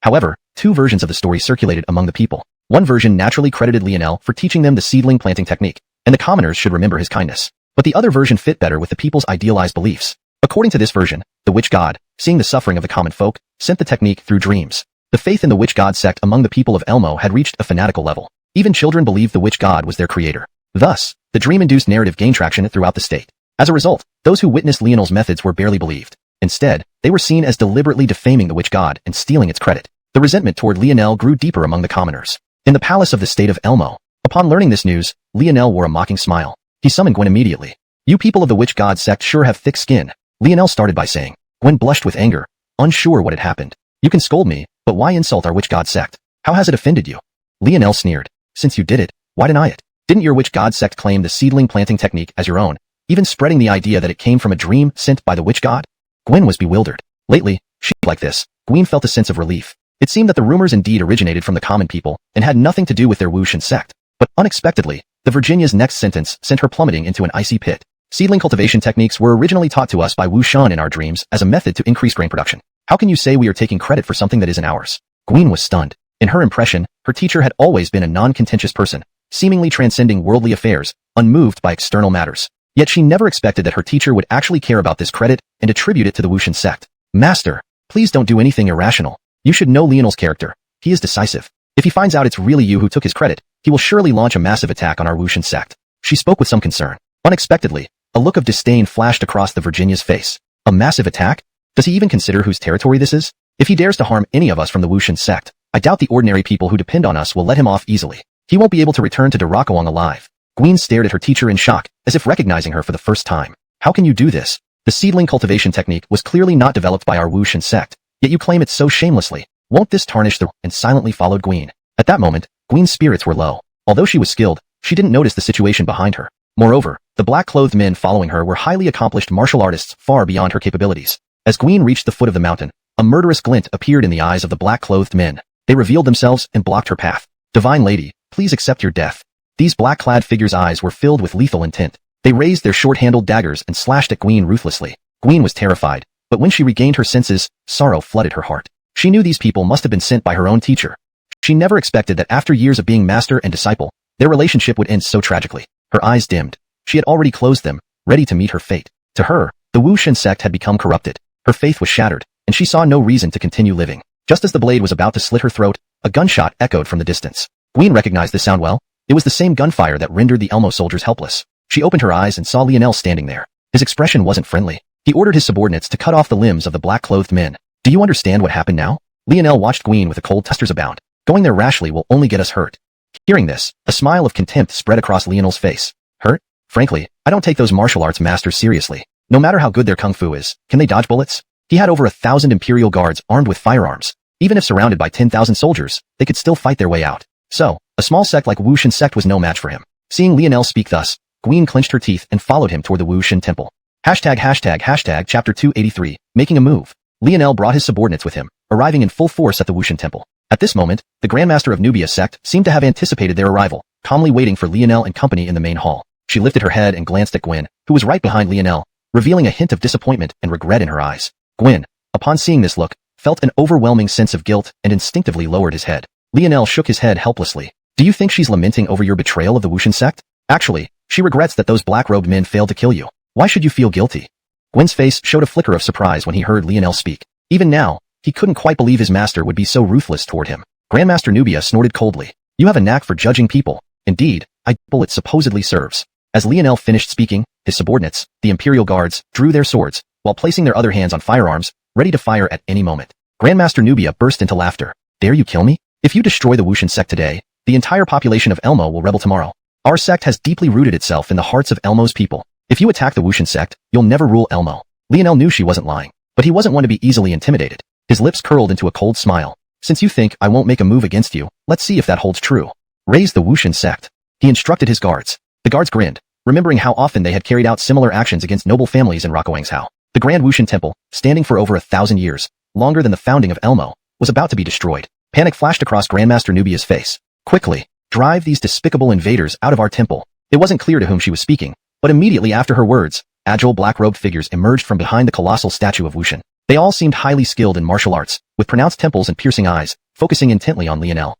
However, two versions of the story circulated among the people. One version naturally credited Lionel for teaching them the seedling planting technique, and the commoners should remember his kindness. But the other version fit better with the people's idealized beliefs. According to this version, the witch god, seeing the suffering of the common folk, sent the technique through dreams. The faith in the witch god sect among the people of Elmo had reached a fanatical level. Even children believed the witch god was their creator. Thus, the dream-induced narrative gained traction throughout the state. As a result, those who witnessed Lionel's methods were barely believed. Instead, they were seen as deliberately defaming the witch god and stealing its credit. The resentment toward Lionel grew deeper among the commoners. In the palace of the state of Elmo, upon learning this news, Lionel wore a mocking smile. He summoned Gwen immediately. You people of the witch god sect sure have thick skin. Lionel started by saying. Gwen blushed with anger, unsure what had happened. You can scold me, but why insult our witch god sect? How has it offended you? Lionel sneered. Since you did it, why deny it? Didn't your witch god sect claim the seedling planting technique as your own, even spreading the idea that it came from a dream sent by the witch god? Gwen was bewildered. Lately, she like this, Gwen felt a sense of relief. It seemed that the rumors indeed originated from the common people and had nothing to do with their Wuxian sect. But unexpectedly, the Virginia's next sentence sent her plummeting into an icy pit. Seedling cultivation techniques were originally taught to us by Xuanhuan in our dreams as a method to increase grain production. How can you say we are taking credit for something that isn't ours? Gwen was stunned. In her impression, her teacher had always been a non-contentious person, seemingly transcending worldly affairs, unmoved by external matters. Yet she never expected that her teacher would actually care about this credit and attribute it to the Wuxian sect. Master, please don't do anything irrational. You should know Lionel's character. He is decisive. If he finds out it's really you who took his credit, he will surely launch a massive attack on our Wuxian sect. She spoke with some concern. Unexpectedly, a look of disdain flashed across the Virginia's face. A massive attack? Does he even consider whose territory this is? If he dares to harm any of us from the Wuxian sect, I doubt the ordinary people who depend on us will let him off easily. He won't be able to return to Darakuang alive. Gwen stared at her teacher in shock, as if recognizing her for the first time. How can you do this? The seedling cultivation technique was clearly not developed by our Wuxian sect, yet you claim it so shamelessly. Won't this tarnish the... And silently followed Gwen. At that moment, Gwen's spirits were low. Although she was skilled, she didn't notice the situation behind her. Moreover, the black-clothed men following her were highly accomplished martial artists far beyond her capabilities. As Gwen reached the foot of the mountain, a murderous glint appeared in the eyes of the black-clothed men. They revealed themselves and blocked her path. Divine Lady, please accept your death. These black-clad figures' eyes were filled with lethal intent. They raised their short-handled daggers and slashed at Gwen ruthlessly. Gwen was terrified, but when she regained her senses, sorrow flooded her heart. She knew these people must have been sent by her own teacher. She never expected that after years of being master and disciple, their relationship would end so tragically. Her eyes dimmed. She had already closed them, ready to meet her fate. To her, the Wuxian sect had become corrupted. Her faith was shattered, and she saw no reason to continue living. Just as the blade was about to slit her throat, a gunshot echoed from the distance. Gwen recognized this sound well. It was the same gunfire that rendered the Elmo soldiers helpless. She opened her eyes and saw Lionel standing there. His expression wasn't friendly. He ordered his subordinates to cut off the limbs of the black-clothed men. Do you understand what happened now? Lionel watched Gwen with a cold testers abound. Going there rashly will only get us hurt. Hearing this, a smile of contempt spread across Lionel's face. Hurt? Frankly, I don't take those martial arts masters seriously. No matter how good their kung fu is, can they dodge bullets? He had over 1,000 imperial guards armed with firearms. Even if surrounded by 10,000 soldiers, they could still fight their way out. So, a small sect like Wuxian sect was no match for him. Seeing Lionel speak thus, Gwen clenched her teeth and followed him toward the Wuxian temple. ####Chapter 283, Making a Move. Lionel brought his subordinates with him, arriving in full force at the Wuxian temple. At this moment, the Grandmaster of Nubia sect seemed to have anticipated their arrival, calmly waiting for Lionel and company in the main hall. She lifted her head and glanced at Gwen, who was right behind Lionel, revealing a hint of disappointment and regret in her eyes. Gwen, upon seeing this look, felt an overwhelming sense of guilt and instinctively lowered his head. Lionel shook his head helplessly. Do you think she's lamenting over your betrayal of the Wuxian sect? Actually, she regrets that those black-robed men failed to kill you. Why should you feel guilty? Gwen's face showed a flicker of surprise when he heard Lionel speak. Even now, he couldn't quite believe his master would be so ruthless toward him. Grandmaster Nubia snorted coldly. You have a knack for judging people. Indeed, I double it supposedly serves. As Lionel finished speaking, his subordinates, the Imperial Guards, drew their swords, while placing their other hands on firearms, ready to fire at any moment. Grandmaster Nubia burst into laughter. Dare you kill me? If you destroy the Wuxian sect today, the entire population of Elmo will rebel tomorrow. Our sect has deeply rooted itself in the hearts of Elmo's people. If you attack the Wuxian sect, you'll never rule Elmo. Lionel knew she wasn't lying, but he wasn't one to be easily intimidated. His lips curled into a cold smile. Since you think I won't make a move against you, let's see if that holds true. Raise the Wuxian sect. He instructed his guards. The guards grinned, remembering how often they had carried out similar actions against noble families in Liangzhou. The Grand Wuxian Temple, standing for over 1,000 years, longer than the founding of Elmo, was about to be destroyed. Panic flashed across Grandmaster Nubia's face. Quickly, drive these despicable invaders out of our temple. It wasn't clear to whom she was speaking, but immediately after her words, agile black-robed figures emerged from behind the colossal statue of Wuxian. They all seemed highly skilled in martial arts, with pronounced temples and piercing eyes, focusing intently on Lionel.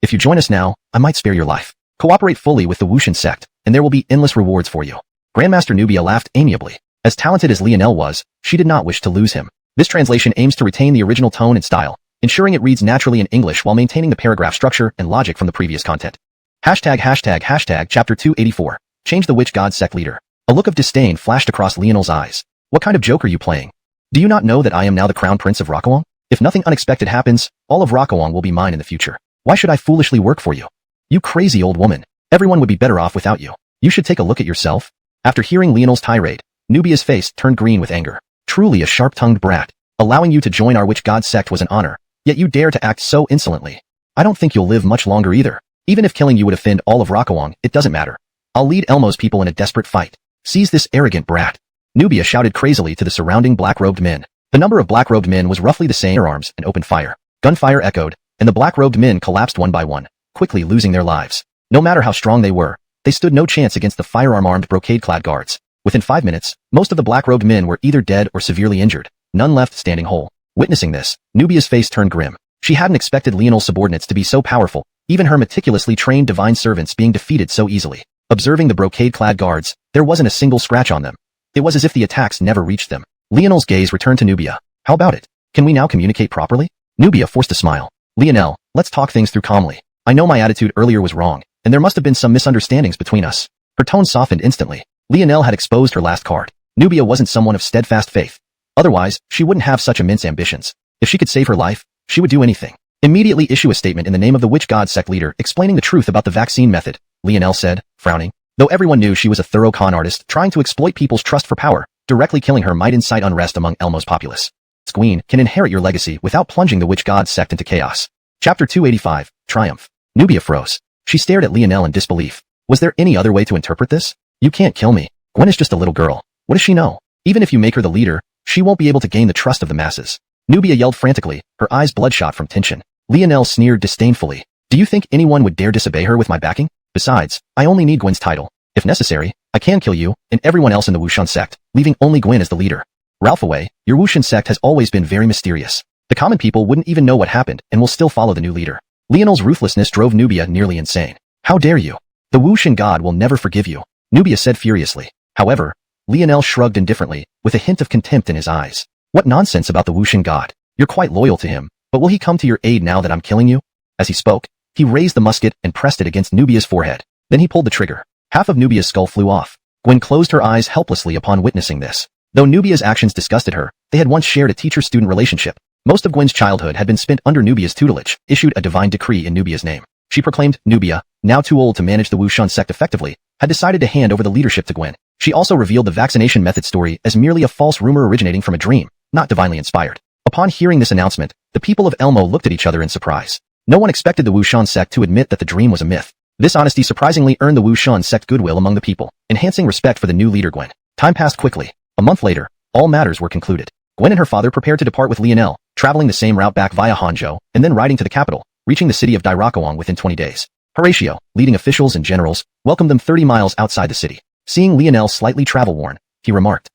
If you join us now, I might spare your life. Cooperate fully with the Wuxian sect, and there will be endless rewards for you. Grandmaster Nubia laughed amiably. As talented as Lionel was, she did not wish to lose him. This translation aims to retain the original tone and style, ensuring it reads naturally in English while maintaining the paragraph structure and logic from the previous content. Chapter 284. Change the Witch God Sect Leader. A look of disdain flashed across Lionel's eyes. What kind of joke are you playing? Do you not know that I am now the Crown Prince of Rockawang? If nothing unexpected happens, all of Rockawang will be mine in the future. Why should I foolishly work for you? You crazy old woman. Everyone would be better off without you. You should take a look at yourself. After hearing Lionel's tirade, Nubia's face turned green with anger. Truly a sharp-tongued brat. Allowing you to join our Witch God Sect was an honor, yet you dare to act so insolently. I don't think you'll live much longer either. Even if killing you would offend all of Rockawang, it doesn't matter. I'll lead Elmo's people in a desperate fight. Seize this arrogant brat. Nubia shouted crazily to the surrounding black-robed men. The number of black-robed men was roughly the same. Arms and opened fire. Gunfire echoed, and the black-robed men collapsed one by one, quickly losing their lives. No matter how strong they were, they stood no chance against the firearm-armed brocade-clad guards. Within 5 minutes, most of the black-robed men were either dead or severely injured, none left standing whole. Witnessing this, Nubia's face turned grim. She hadn't expected Lionel's subordinates to be so powerful, even her meticulously trained divine servants being defeated so easily. Observing the brocade-clad guards, there wasn't a single scratch on them. It was as if the attacks never reached them. Lionel's gaze returned to Nubia. How about it? Can we now communicate properly? Nubia forced a smile. Lionel, let's talk things through calmly. I know my attitude earlier was wrong, and there must have been some misunderstandings between us. Her tone softened instantly. Lionel had exposed her last card. Nubia wasn't someone of steadfast faith. Otherwise, she wouldn't have such immense ambitions. If she could save her life, she would do anything. Immediately issue a statement in the name of the Witch God Sect leader explaining the truth about the vaccine method, Lionel said, frowning. Though everyone knew she was a thorough con artist trying to exploit people's trust for power, directly killing her might incite unrest among Elmo's populace. Queen can inherit your legacy without plunging the Witch God Sect into chaos. Chapter 285, Triumph. Nubia froze. She stared at Lionel in disbelief. Was there any other way to interpret this? You can't kill me. Gwen is just a little girl. What does she know? Even if you make her the leader, she won't be able to gain the trust of the masses. Nubia yelled frantically, her eyes bloodshot from tension. Lionel sneered disdainfully. Do you think anyone would dare disobey her with my backing? Besides, I only need Gwen's title. If necessary, I can kill you and everyone else in the Wuxian sect, leaving only Gwen as the leader. Ralph away, your Wuxian sect has always been very mysterious. The common people wouldn't even know what happened and will still follow the new leader. Lionel's ruthlessness drove Nubia nearly insane. How dare you? The Wuxian god will never forgive you, Nubia said furiously. However, Lionel shrugged indifferently, with a hint of contempt in his eyes. What nonsense about the Wuxian god? You're quite loyal to him, but will he come to your aid now that I'm killing you? As he spoke, he raised the musket and pressed it against Nubia's forehead. Then he pulled the trigger. Half of Nubia's skull flew off. Gwen closed her eyes helplessly upon witnessing this. Though Nubia's actions disgusted her, they had once shared a teacher-student relationship. Most of Gwen's childhood had been spent under Nubia's tutelage, issued a divine decree in Nubia's name. She proclaimed Nubia, now too old to manage the Wuxian sect effectively, had decided to hand over the leadership to Gwen. She also revealed the vaccination method story as merely a false rumor originating from a dream, not divinely inspired. Upon hearing this announcement, the people of Elmo looked at each other in surprise. No one expected the Wuxian sect to admit that the dream was a myth. This honesty surprisingly earned the Wuxian sect goodwill among the people, enhancing respect for the new leader Gwen. Time passed quickly. A month later, all matters were concluded. Gwen and her father prepared to depart with Lionel, traveling the same route back via Hangzhou, and then riding to the capital, reaching the city of Dairakawang within 20 days. Horatio, leading officials and generals, welcomed them 30 miles outside the city. Seeing Lionel slightly travel-worn, he remarked,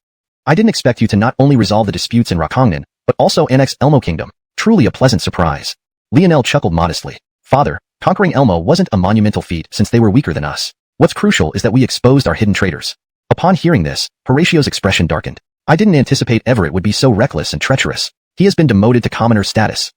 I didn't expect you to not only resolve the disputes in Rakongnan, but also annex Elmo Kingdom. Truly a pleasant surprise. Lionel chuckled modestly. Father, conquering Elmo wasn't a monumental feat since they were weaker than us. What's crucial is that we exposed our hidden traitors. Upon hearing this, Horatio's expression darkened. I didn't anticipate Everett would be so reckless and treacherous. He has been demoted to commoner status,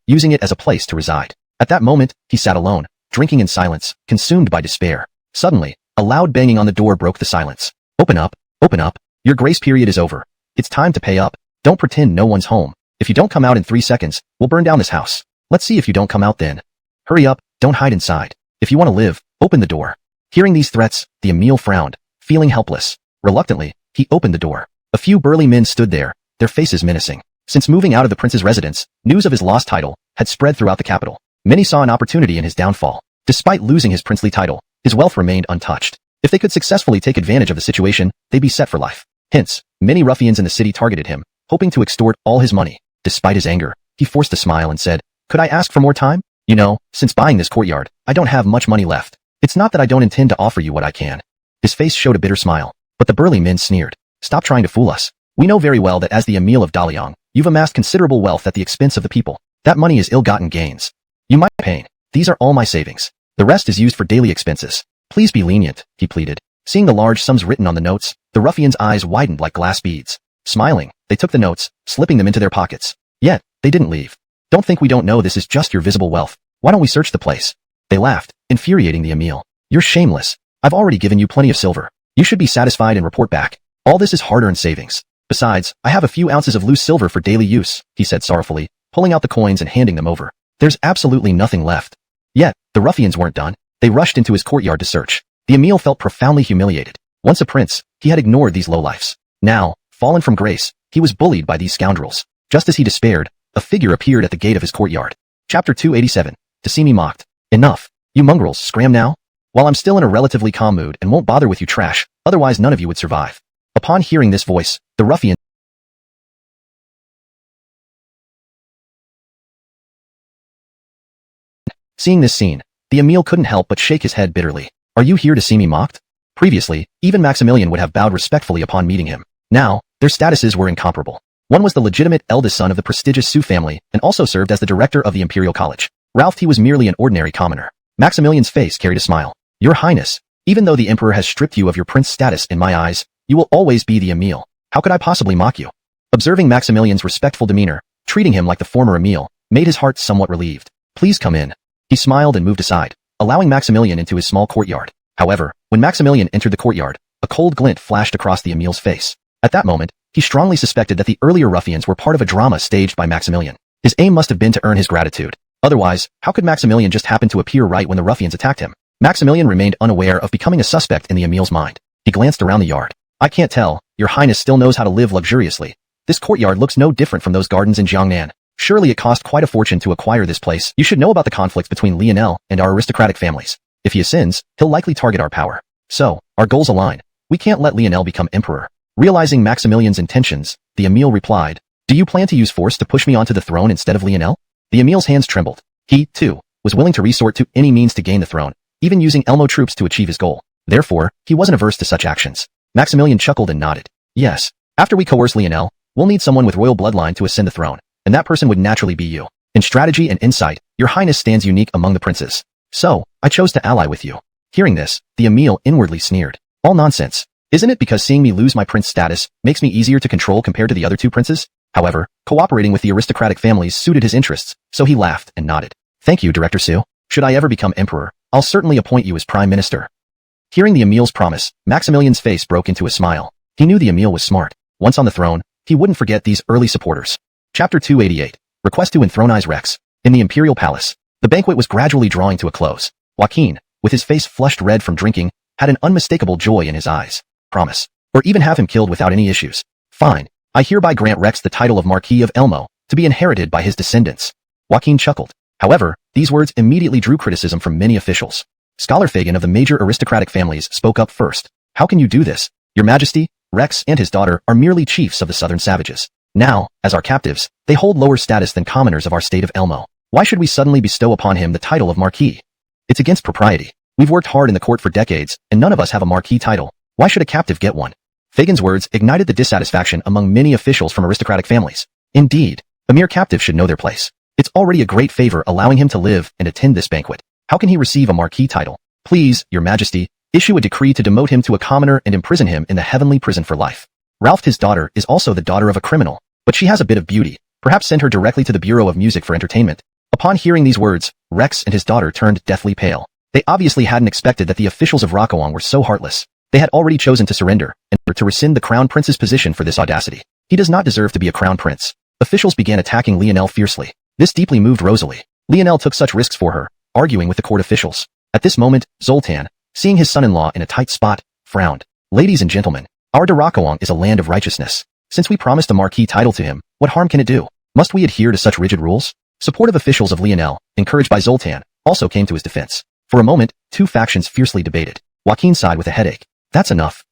using it as a place to reside. At that moment, he sat alone, drinking in silence, consumed by despair. Suddenly, a loud banging on the door broke the silence. Open up, your grace period is over. It's time to pay up. Don't pretend no one's home. If you don't come out in 3 seconds, we'll burn down this house. Let's see if you don't come out then. Hurry up, don't hide inside. If you want to live, Open the door. Hearing these threats, the Emil frowned, feeling helpless. Reluctantly, he opened the door. A few burly men stood there, their faces menacing. Since moving out of the prince's residence, news of his lost title had spread throughout the capital. Many saw an opportunity in his downfall. Despite losing his princely title, his wealth remained untouched. If they could successfully take advantage of the situation, they'd be set for life. Hence, many ruffians in the city targeted him, hoping to extort all his money. Despite his anger, he forced a smile and said, "Could I ask for more time? You know, since buying this courtyard, I don't have much money left. It's not that I don't intend to offer you what I can." His face showed a bitter smile, but the burly men sneered. "Stop trying to fool us. We know very well that as the Emil of Daliang, you've amassed considerable wealth at the expense of the people. That money is ill-gotten gains. You might pay. These are all my savings. The rest is used for daily expenses. Please be lenient," he pleaded. Seeing the large sums written on the notes, the ruffians' eyes widened like glass beads. Smiling, they took the notes, slipping them into their pockets. Yet, they didn't leave. "Don't think we don't know this is just your visible wealth. Why don't we search the place?" They laughed, infuriating the Emil. "You're shameless. I've already given you plenty of silver. You should be satisfied and report back. All this is hard-earned savings. Besides, I have a few ounces of loose silver for daily use," he said sorrowfully, pulling out the coins and handing them over. "There's absolutely nothing left." Yet, the ruffians weren't done. They rushed into his courtyard to search. The Emil felt profoundly humiliated. Once a prince, he had ignored these lowlifes. Now, fallen from grace, he was bullied by these scoundrels. Just as he despaired, a figure appeared at the gate of his courtyard. Chapter 287. To see me mocked. "Enough. You mongrels, scram now? While I'm still in a relatively calm mood and won't bother with you trash, otherwise none of you would survive." Upon hearing this voice, the ruffian Seeing this scene, the Emil couldn't help but shake his head bitterly. "Are you here to see me mocked?" Previously, even Maximilian would have bowed respectfully upon meeting him. Now, their statuses were incomparable. One was the legitimate eldest son of the prestigious Su family and also served as the director of the Imperial College. Ralph he was merely an ordinary commoner. Maximilian's face carried a smile. "Your Highness, even though the Emperor has stripped you of your prince status in my eyes, you will always be the Emil. How could I possibly mock you?" Observing Maximilian's respectful demeanor, treating him like the former Emil, made his heart somewhat relieved. "Please come in." He smiled and moved aside, allowing Maximilian into his small courtyard. However, when Maximilian entered the courtyard, a cold glint flashed across the Emil's face. At that moment, he strongly suspected that the earlier ruffians were part of a drama staged by Maximilian. His aim must have been to earn his gratitude. Otherwise, how could Maximilian just happen to appear right when the ruffians attacked him? Maximilian remained unaware of becoming a suspect in the Emil's mind. He glanced around the yard. "I can't tell, your Highness still knows how to live luxuriously. This courtyard looks no different from those gardens in Jiangnan. Surely it cost quite a fortune to acquire this place. You should know about the conflicts between Lionel and our aristocratic families. If he ascends, he'll likely target our power. So, our goals align. We can't let Lionel become emperor." Realizing Maximilian's intentions, the Emil replied, "Do you plan to use force to push me onto the throne instead of Lionel?" The Emil's hands trembled. He, too, was willing to resort to any means to gain the throne, even using Elmo troops to achieve his goal. Therefore, he wasn't averse to such actions. Maximilian chuckled and nodded. "Yes, after we coerce Lionel, we'll need someone with royal bloodline to ascend the throne, and that person would naturally be you. In strategy and insight, your Highness stands unique among the princes. So, I chose to ally with you." Hearing this, the Emil inwardly sneered. "All nonsense. Isn't it because seeing me lose my prince status makes me easier to control compared to the other two princes?" However, cooperating with the aristocratic families suited his interests, so he laughed and nodded. "Thank you, Director Su. Should I ever become emperor, I'll certainly appoint you as prime minister." Hearing the Emil's promise, Maximilian's face broke into a smile. He knew the Emil was smart. Once on the throne, he wouldn't forget these early supporters. Chapter 288. Request to enthronize Rex. In the Imperial Palace, the banquet was gradually drawing to a close. Joaquin, with his face flushed red from drinking, had an unmistakable joy in his eyes. "Promise. Or even have him killed without any issues. Fine. I hereby grant Rex the title of Marquis of Elmo, to be inherited by his descendants." Joaquin chuckled. However, these words immediately drew criticism from many officials. Scholar Fagin of the major aristocratic families spoke up first. "How can you do this? Your Majesty, Rex and his daughter are merely chiefs of the southern savages. Now, as our captives, they hold lower status than commoners of our state of Elmo. Why should we suddenly bestow upon him the title of Marquis? It's against propriety. We've worked hard in the court for decades, and none of us have a Marquis title. Why should a captive get one?" Fagin's words ignited the dissatisfaction among many officials from aristocratic families. Indeed, a mere captive should know their place. It's already a great favor allowing him to live and attend this banquet. How can he receive a Marquis title? Please, Your Majesty, issue a decree to demote him to a commoner and imprison him in the heavenly prison for life. Ralph, his daughter, is also the daughter of a criminal, but she has a bit of beauty. Perhaps send her directly to the Bureau of Music for entertainment. Upon hearing these words, Rex and his daughter turned deathly pale. They obviously hadn't expected that the officials of Rokuang were so heartless. They had already chosen to surrender, and to rescind the crown prince's position for this audacity. He does not deserve to be a crown prince. Officials began attacking Lionel fiercely. This deeply moved Rosalie. Lionel took such risks for her, arguing with the court officials. At this moment, Zoltan, seeing his son-in-law in a tight spot, frowned. Ladies and gentlemen, our Darakawang is a land of righteousness. Since we promised a marquis title to him, what harm can it do? Must we adhere to such rigid rules? Supportive officials of Lionel, encouraged by Zoltan, also came to his defense. For a moment, two factions fiercely debated. Joaquin sighed with a headache. That's enough.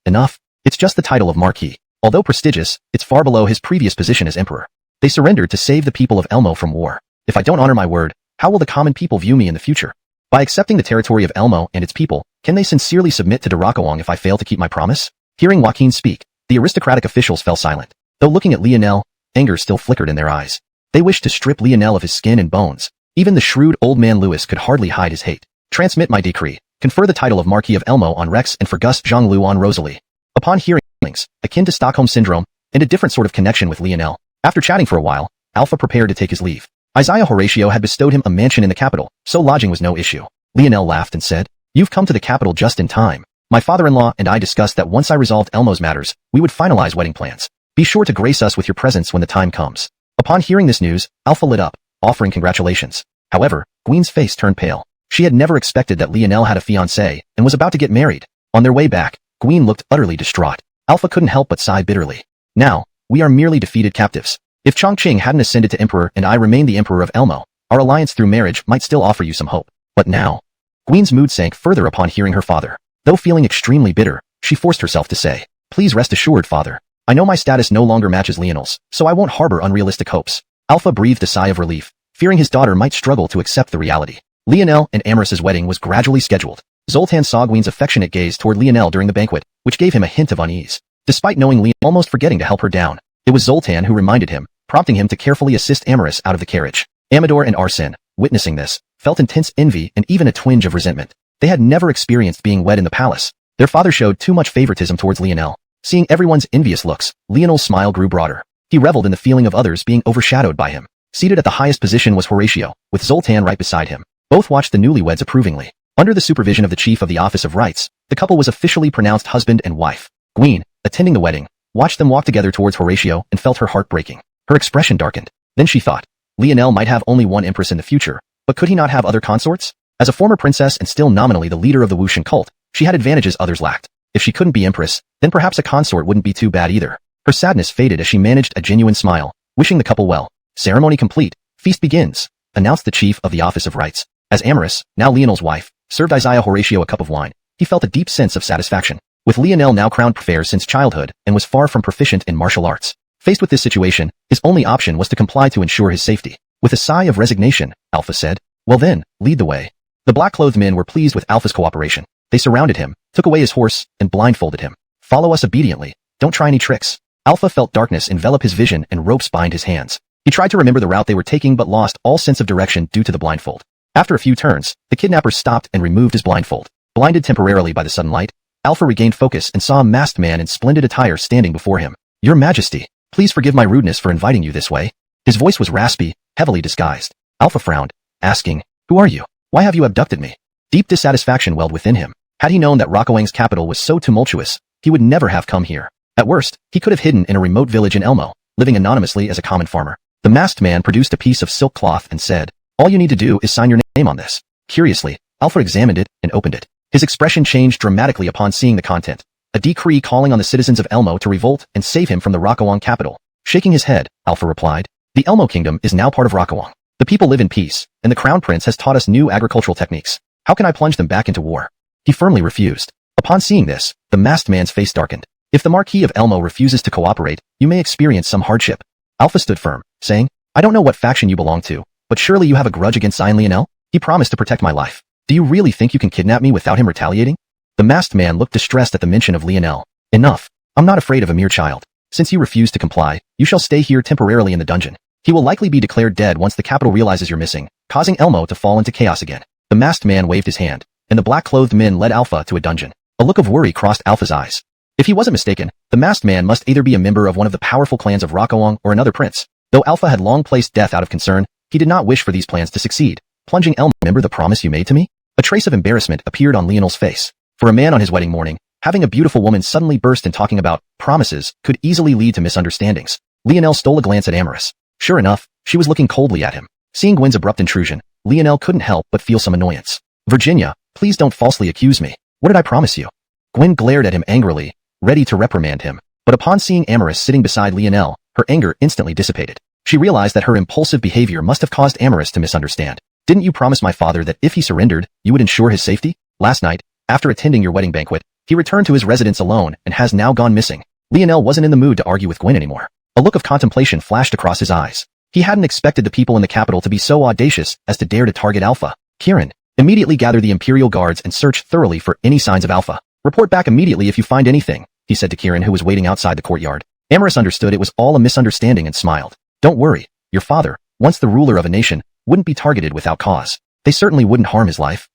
It's just the title of marquis. Although prestigious, it's far below his previous position as emperor. They surrendered to save the people of Elmo from war. If I don't honor my word, how will the common people view me in the future? By accepting the territory of Elmo and its people, can they sincerely submit to Darakawang if I fail to keep my promise? Hearing Joaquin speak, the aristocratic officials fell silent. Though looking at Lionel, anger still flickered in their eyes. They wished to strip Lionel of his skin and bones. Even the shrewd old man Louis could hardly hide his hate. Transmit my decree. Confer the title of Marquis of Elmo on Rex and for Gus Zhonglu on Rosalie. Upon hearing feelings, akin to Stockholm Syndrome, and a different sort of connection with Lionel, after chatting for a while, Alpha prepared to take his leave. Isaiah Horatio had bestowed him a mansion in the capital, so lodging was no issue. Lionel laughed and said, "You've come to the capital just in time. My father-in-law and I discussed that once I resolved Elmo's matters, we would finalize wedding plans. Be sure to grace us with your presence when the time comes." Upon hearing this news, Alpha lit up, offering congratulations. However, Gwen's face turned pale. She had never expected that Lionel had a fiancé and was about to get married. On their way back, Gwen looked utterly distraught. Alpha couldn't help but sigh bitterly. Now, we are merely defeated captives. If Chongqing hadn't ascended to emperor and I remained the emperor of Elmo, our alliance through marriage might still offer you some hope. But now, Gwen's mood sank further upon hearing her father. Though feeling extremely bitter, she forced herself to say, "Please rest assured, father. I know my status no longer matches Lionel's, so I won't harbor unrealistic hopes." Alpha breathed a sigh of relief, fearing his daughter might struggle to accept the reality. Lionel and Amoris's wedding was gradually scheduled. Zoltan saw Gwen's affectionate gaze toward Lionel during the banquet, which gave him a hint of unease. Despite knowing Lionel, almost forgetting to help her down, it was Zoltan who reminded him, prompting him to carefully assist Amoris out of the carriage. Amador and Arsene, witnessing this, felt intense envy and even a twinge of resentment. They had never experienced being wed in the palace. Their father showed too much favoritism towards Lionel. Seeing everyone's envious looks, Lionel's smile grew broader. He reveled in the feeling of others being overshadowed by him. Seated at the highest position was Horatio, with Zoltan right beside him. Both watched the newlyweds approvingly. Under the supervision of the chief of the Office of Rights, the couple was officially pronounced husband and wife. Gwen, attending the wedding, watched them walk together towards Horatio and felt her heart breaking. Her expression darkened. Then she thought, Lionel might have only one empress in the future, but could he not have other consorts? As a former princess and still nominally the leader of the Wuxian cult, she had advantages others lacked. If she couldn't be empress, then perhaps a consort wouldn't be too bad either. Her sadness faded as she managed a genuine smile, wishing the couple well. Ceremony complete. Feast begins, announced the chief of the Office of Rights. As Amoris, now Lionel's wife, served Isaiah Horatio a cup of wine, he felt a deep sense of satisfaction. With Lionel now crowned fair since childhood and was far from proficient in martial arts. Faced with this situation, his only option was to comply to ensure his safety. With a sigh of resignation, Alpha said, "Well then, lead the way." The black-clothed men were pleased with Alpha's cooperation. They surrounded him, took away his horse, and blindfolded him. "Follow us obediently. Don't try any tricks." Alpha felt darkness envelop his vision and ropes bind his hands. He tried to remember the route they were taking but lost all sense of direction due to the blindfold. After a few turns, the kidnappers stopped and removed his blindfold. Blinded temporarily by the sudden light, Alpha regained focus and saw a masked man in splendid attire standing before him. "Your Majesty, please forgive my rudeness for inviting you this way." His voice was raspy, heavily disguised. Alpha frowned, asking, "Who are you? Why have you abducted me?" Deep dissatisfaction welled within him. Had he known that Rockawang's capital was so tumultuous, he would never have come here. At worst, he could have hidden in a remote village in Elmo, living anonymously as a common farmer. The masked man produced a piece of silk cloth and said, "All you need to do is sign your name on this." Curiously, Alpha examined it and opened it. His expression changed dramatically upon seeing the content. A decree calling on the citizens of Elmo to revolt and save him from the Rockawang capital. Shaking his head, Alpha replied, "The Elmo kingdom is now part of Rockawang. The people live in peace, and the crown prince has taught us new agricultural techniques. How can I plunge them back into war?" He firmly refused. Upon seeing this, the masked man's face darkened. "If the Marquis of Elmo refuses to cooperate, you may experience some hardship." Alpha stood firm, saying, "I don't know what faction you belong to, but surely you have a grudge against Zion Lionel? He promised to protect my life. Do you really think you can kidnap me without him retaliating?" The masked man looked distressed at the mention of Lionel. "Enough. I'm not afraid of a mere child. Since you refuse to comply, you shall stay here temporarily in the dungeon. He will likely be declared dead once the capital realizes you're missing, causing Elmo to fall into chaos again." The masked man waved his hand, and the black-clothed men led Alpha to a dungeon. A look of worry crossed Alpha's eyes. If he wasn't mistaken, the masked man must either be a member of one of the powerful clans of Rockawang or another prince. Though Alpha had long placed death out of concern, he did not wish for these plans to succeed. Plunging Elmo, "Remember the promise you made to me?" A trace of embarrassment appeared on Lionel's face. For a man on his wedding morning, having a beautiful woman suddenly burst in talking about promises could easily lead to misunderstandings. Lionel stole a glance at Amoris. Sure enough, she was looking coldly at him. Seeing Gwen's abrupt intrusion, Lionel couldn't help but feel some annoyance. "Virginia, Please don't falsely accuse me. What did I promise you? Gwen glared at him angrily, ready to reprimand him. But upon seeing Amaris sitting beside Lionel, her anger instantly dissipated. She realized that her impulsive behavior must have caused Amaris to misunderstand. Didn't you promise my father that if he surrendered, you would ensure his safety? Last night, after attending your wedding banquet, he returned to his residence alone and has now gone missing. Lionel wasn't in the mood to argue with Gwen anymore. A look of contemplation flashed across his eyes. He hadn't expected the people in the capital to be so audacious as to dare to target Alpha. Kirin, immediately gather the Imperial Guards and search thoroughly for any signs of Alpha. Report back immediately if you find anything, he said to Kirin, who was waiting outside the courtyard. Amaris understood it was all a misunderstanding and smiled. Don't worry, your father, once the ruler of a nation, wouldn't be targeted without cause. They certainly wouldn't harm his life.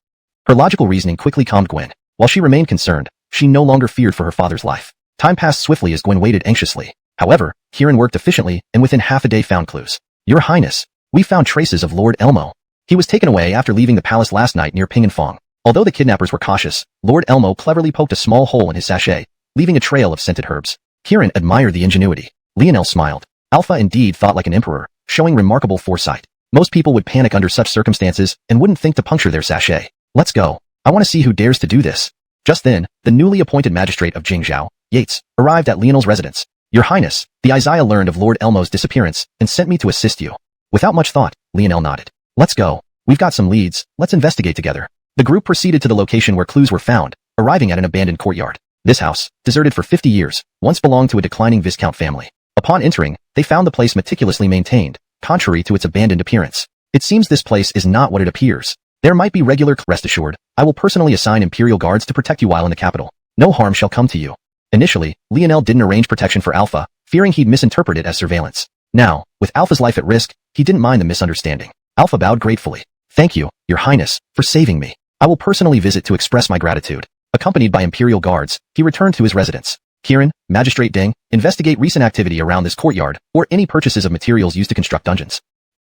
Her logical reasoning quickly calmed Gwen. While she remained concerned, she no longer feared for her father's life. Time passed swiftly as Gwen waited anxiously. However, Kirin worked efficiently and within half a day found clues. Your Highness, we found traces of Lord Elmo. He was taken away after leaving the palace last night near Ping'anfang. Although the kidnappers were cautious, Lord Elmo cleverly poked a small hole in his sachet, leaving a trail of scented herbs. Kirin admired the ingenuity. Lionel smiled. Alpha indeed thought like an emperor, showing remarkable foresight. Most people would panic under such circumstances and wouldn't think to puncture their sachet. Let's go. I want to see who dares to do this. Just then, the newly appointed magistrate of Jingzhou, Yates, arrived at Lionel's residence. Your Highness, the Isaiah learned of Lord Elmo's disappearance and sent me to assist you. Without much thought, Lionel nodded. Let's go. We've got some leads, let's investigate together. The group proceeded to the location where clues were found, arriving at an abandoned courtyard. This house, deserted for 50 years, once belonged to a declining Viscount family. Upon entering, they found the place meticulously maintained, contrary to its abandoned appearance. It seems this place is not what it appears. There might be regular. Rest assured, I will personally assign Imperial Guards to protect you while in the capital. No harm shall come to you. Initially, Lionel didn't arrange protection for Alpha, fearing he'd misinterpret it as surveillance. Now, with Alpha's life at risk, he didn't mind the misunderstanding. Alpha bowed gratefully. Thank you, Your Highness, for saving me. I will personally visit to express my gratitude. Accompanied by Imperial Guards, he returned to his residence. Kirin, Magistrate Deng, investigate recent activity around this courtyard, or any purchases of materials used to construct dungeons.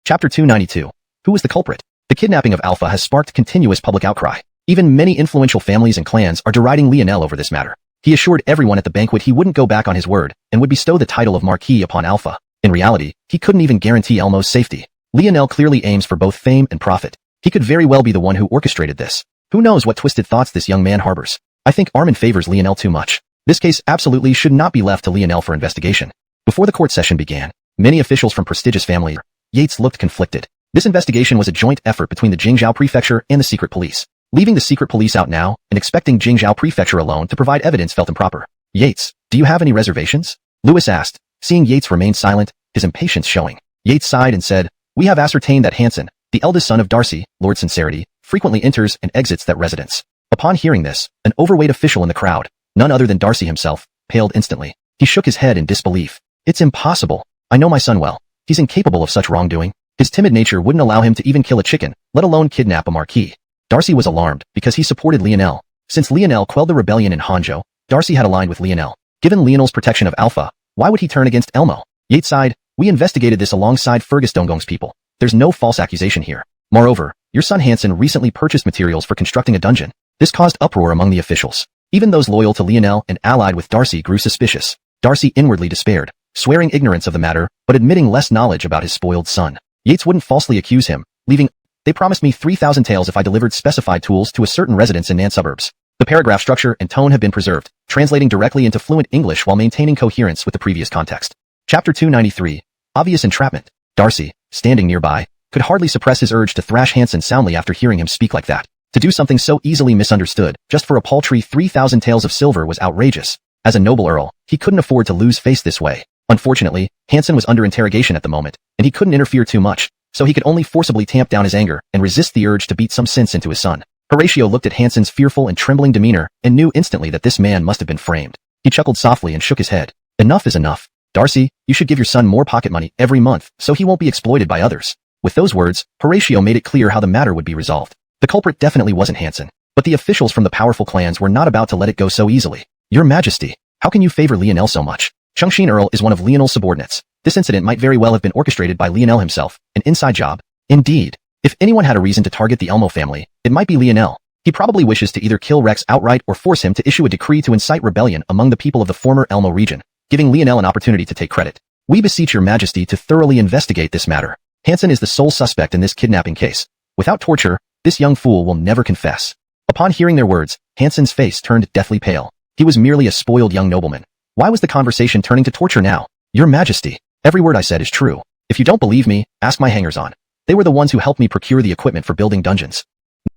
Chapter 292. Who was the culprit? The kidnapping of Alpha has sparked continuous public outcry. Even many influential families and clans are deriding Lionel over this matter. He assured everyone at the banquet he wouldn't go back on his word, and would bestow the title of Marquis upon Alpha. In reality, he couldn't even guarantee Elmo's safety. Lionel clearly aims for both fame and profit. He could very well be the one who orchestrated this. Who knows what twisted thoughts this young man harbors? I think Armin favors Lionel too much. This case absolutely should not be left to Lionel for investigation. Before the court session began, many officials from prestigious families, Yates looked conflicted. This investigation was a joint effort between the Jingzhou Prefecture and the secret police. Leaving the secret police out now and expecting Jingzhou Prefecture alone to provide evidence felt improper. Yates, do you have any reservations? Lewis asked, seeing Yates remain silent, his impatience showing. Yates sighed and said, we have ascertained that Hansen, the eldest son of Darcy, Lord Sincerity, frequently enters and exits that residence. Upon hearing this, an overweight official in the crowd, none other than Darcy himself, paled instantly. He shook his head in disbelief. It's impossible. I know my son well. He's incapable of such wrongdoing. His timid nature wouldn't allow him to even kill a chicken, let alone kidnap a marquis. Darcy was alarmed because he supported Lionel. Since Lionel quelled the rebellion in Hangzhou, Darcy had aligned with Lionel. Given Lionel's protection of Alpha, why would he turn against Elmo? Yates sighed, we investigated this alongside Fergus Dongong's people. There's no false accusation here. Moreover, your son Hansen recently purchased materials for constructing a dungeon. This caused uproar among the officials. Even those loyal to Lionel and allied with Darcy grew suspicious. Darcy inwardly despaired, swearing ignorance of the matter, but admitting less knowledge about his spoiled son. Yates wouldn't falsely accuse him, leaving, they promised me 3,000 taels if I delivered specified tools to a certain residence in Nan suburbs. The paragraph structure and tone have been preserved, translating directly into fluent English while maintaining coherence with the previous context. Chapter 293. Obvious entrapment. Darcy, standing nearby, could hardly suppress his urge to thrash Hansen soundly after hearing him speak like that. To do something so easily misunderstood, just for a paltry 3,000 taels of silver was outrageous. As a noble earl, he couldn't afford to lose face this way. Unfortunately, Hansen was under interrogation at the moment, and he couldn't interfere too much, so he could only forcibly tamp down his anger and resist the urge to beat some sense into his son. Horatio looked at Hansen's fearful and trembling demeanor and knew instantly that this man must have been framed. He chuckled softly and shook his head. Enough is enough. Darcy, you should give your son more pocket money every month so he won't be exploited by others. With those words, Horatio made it clear how the matter would be resolved. The culprit definitely wasn't Hansen, but the officials from the powerful clans were not about to let it go so easily. Your Majesty, how can you favor Lionel so much? Chengxin Earl is one of Lionel's subordinates. This incident might very well have been orchestrated by Lionel himself, an inside job. Indeed, if anyone had a reason to target the Elmo family, it might be Lionel. He probably wishes to either kill Rex outright or force him to issue a decree to incite rebellion among the people of the former Elmo region, giving Lionel an opportunity to take credit. We beseech your Majesty to thoroughly investigate this matter. Hansen is the sole suspect in this kidnapping case. Without torture, this young fool will never confess. Upon hearing their words, Hansen's face turned deathly pale. He was merely a spoiled young nobleman. Why was the conversation turning to torture now? Your Majesty, every word I said is true. If you don't believe me, ask my hangers-on. They were the ones who helped me procure the equipment for building dungeons.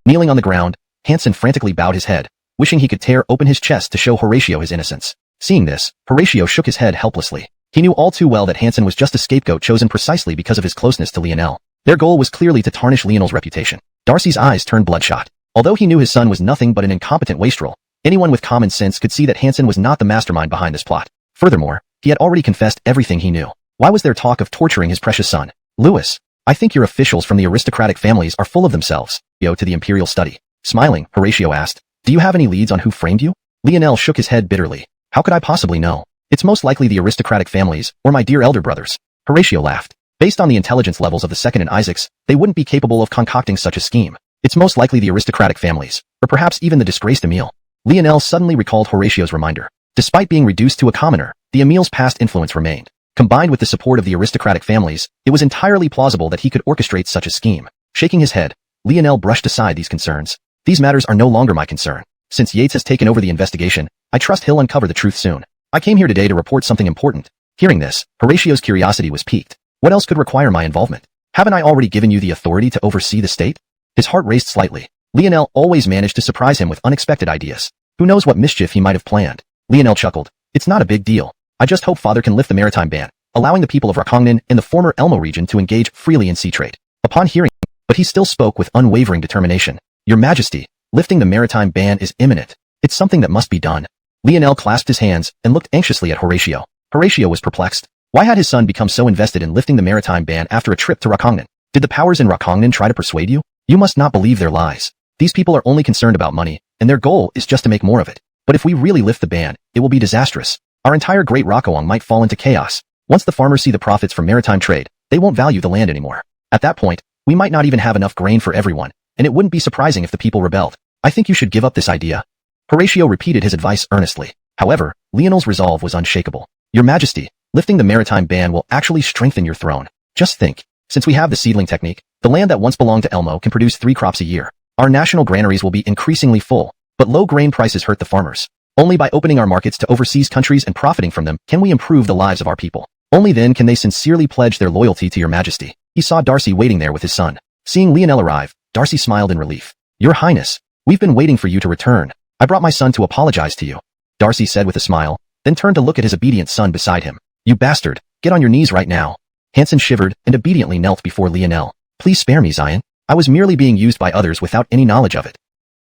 Kneeling on the ground, Hansen frantically bowed his head, wishing he could tear open his chest to show Horatio his innocence. Seeing this, Horatio shook his head helplessly. He knew all too well that Hansen was just a scapegoat chosen precisely because of his closeness to Lionel. Their goal was clearly to tarnish Lionel's reputation. Darcy's eyes turned bloodshot. Although he knew his son was nothing but an incompetent wastrel, anyone with common sense could see that Hansen was not the mastermind behind this plot. Furthermore, he had already confessed everything he knew. Why was there talk of torturing his precious son? Louis, I think your officials from the aristocratic families are full of themselves. To the imperial study. Smiling, Horatio asked, do you have any leads on who framed you? Lionel shook his head bitterly. How could I possibly know? It's most likely the aristocratic families, or my dear elder brothers. Horatio laughed. Based on the intelligence levels of the second and Isaacs, they wouldn't be capable of concocting such a scheme. It's most likely the aristocratic families, or perhaps even the disgraced Emile. Lionel suddenly recalled Horatio's reminder. Despite being reduced to a commoner, the Emile's past influence remained. Combined with the support of the aristocratic families, it was entirely plausible that he could orchestrate such a scheme. Shaking his head, Lionel brushed aside these concerns. These matters are no longer my concern. Since Yates has taken over the investigation, I trust he'll uncover the truth soon. I came here today to report something important. Hearing this, Horatio's curiosity was piqued. What else could require my involvement? Haven't I already given you the authority to oversee the state? His heart raced slightly. Lionel always managed to surprise him with unexpected ideas. Who knows what mischief he might have planned? Lionel chuckled. It's not a big deal. I just hope Father can lift the maritime ban, allowing the people of Rakongnan in the former Elmo region to engage freely in sea trade. Upon hearing, but he still spoke with unwavering determination. Your Majesty, lifting the maritime ban is imminent. It's something that must be done. Lionel clasped his hands and looked anxiously at Horatio. Horatio was perplexed. Why had his son become so invested in lifting the maritime ban after a trip to Rakongnan? Did the powers in Rakongnan try to persuade you? You must not believe their lies. These people are only concerned about money, and their goal is just to make more of it. But if we really lift the ban, it will be disastrous. Our entire Great Rakowang might fall into chaos. Once the farmers see the profits from maritime trade, they won't value the land anymore. At that point, we might not even have enough grain for everyone, and it wouldn't be surprising if the people rebelled. I think you should give up this idea. Horatio repeated his advice earnestly. However, Lionel's resolve was unshakable. Your Majesty, lifting the maritime ban will actually strengthen your throne. Just think. Since we have the seedling technique, the land that once belonged to Elmo can produce 3 crops a year. Our national granaries will be increasingly full, but low grain prices hurt the farmers. Only by opening our markets to overseas countries and profiting from them can we improve the lives of our people. Only then can they sincerely pledge their loyalty to your Majesty. He saw Darcy waiting there with his son. Seeing Lionel arrive, Darcy smiled in relief. Your Highness, we've been waiting for you to return. I brought my son to apologize to you. Darcy said with a smile, then turned to look at his obedient son beside him. You bastard, get on your knees right now. Hansen shivered and obediently knelt before Lionel. Please spare me, Xian. I was merely being used by others without any knowledge of it.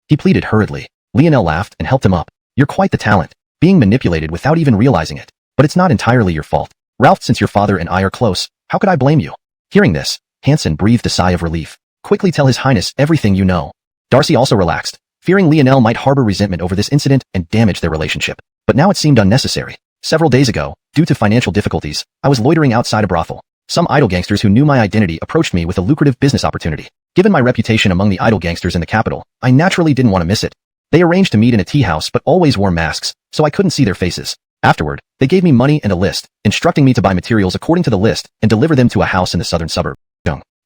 He pleaded hurriedly. Lionel laughed and helped him up. You're quite the talent, being manipulated without even realizing it. But it's not entirely your fault. Ralph, since your father and I are close, how could I blame you? Hearing this, Hansen breathed a sigh of relief. Quickly tell His Highness everything you know. Darcy also relaxed, fearing Lionel might harbor resentment over this incident and damage their relationship. But now it seemed unnecessary. Several days ago, due to financial difficulties, I was loitering outside a brothel. Some idle gangsters who knew my identity approached me with a lucrative business opportunity. Given my reputation among the idle gangsters in the capital, I naturally didn't want to miss it. They arranged to meet in a tea house but always wore masks, so I couldn't see their faces. Afterward, they gave me money and a list, instructing me to buy materials according to the list and deliver them to a house in the southern suburb.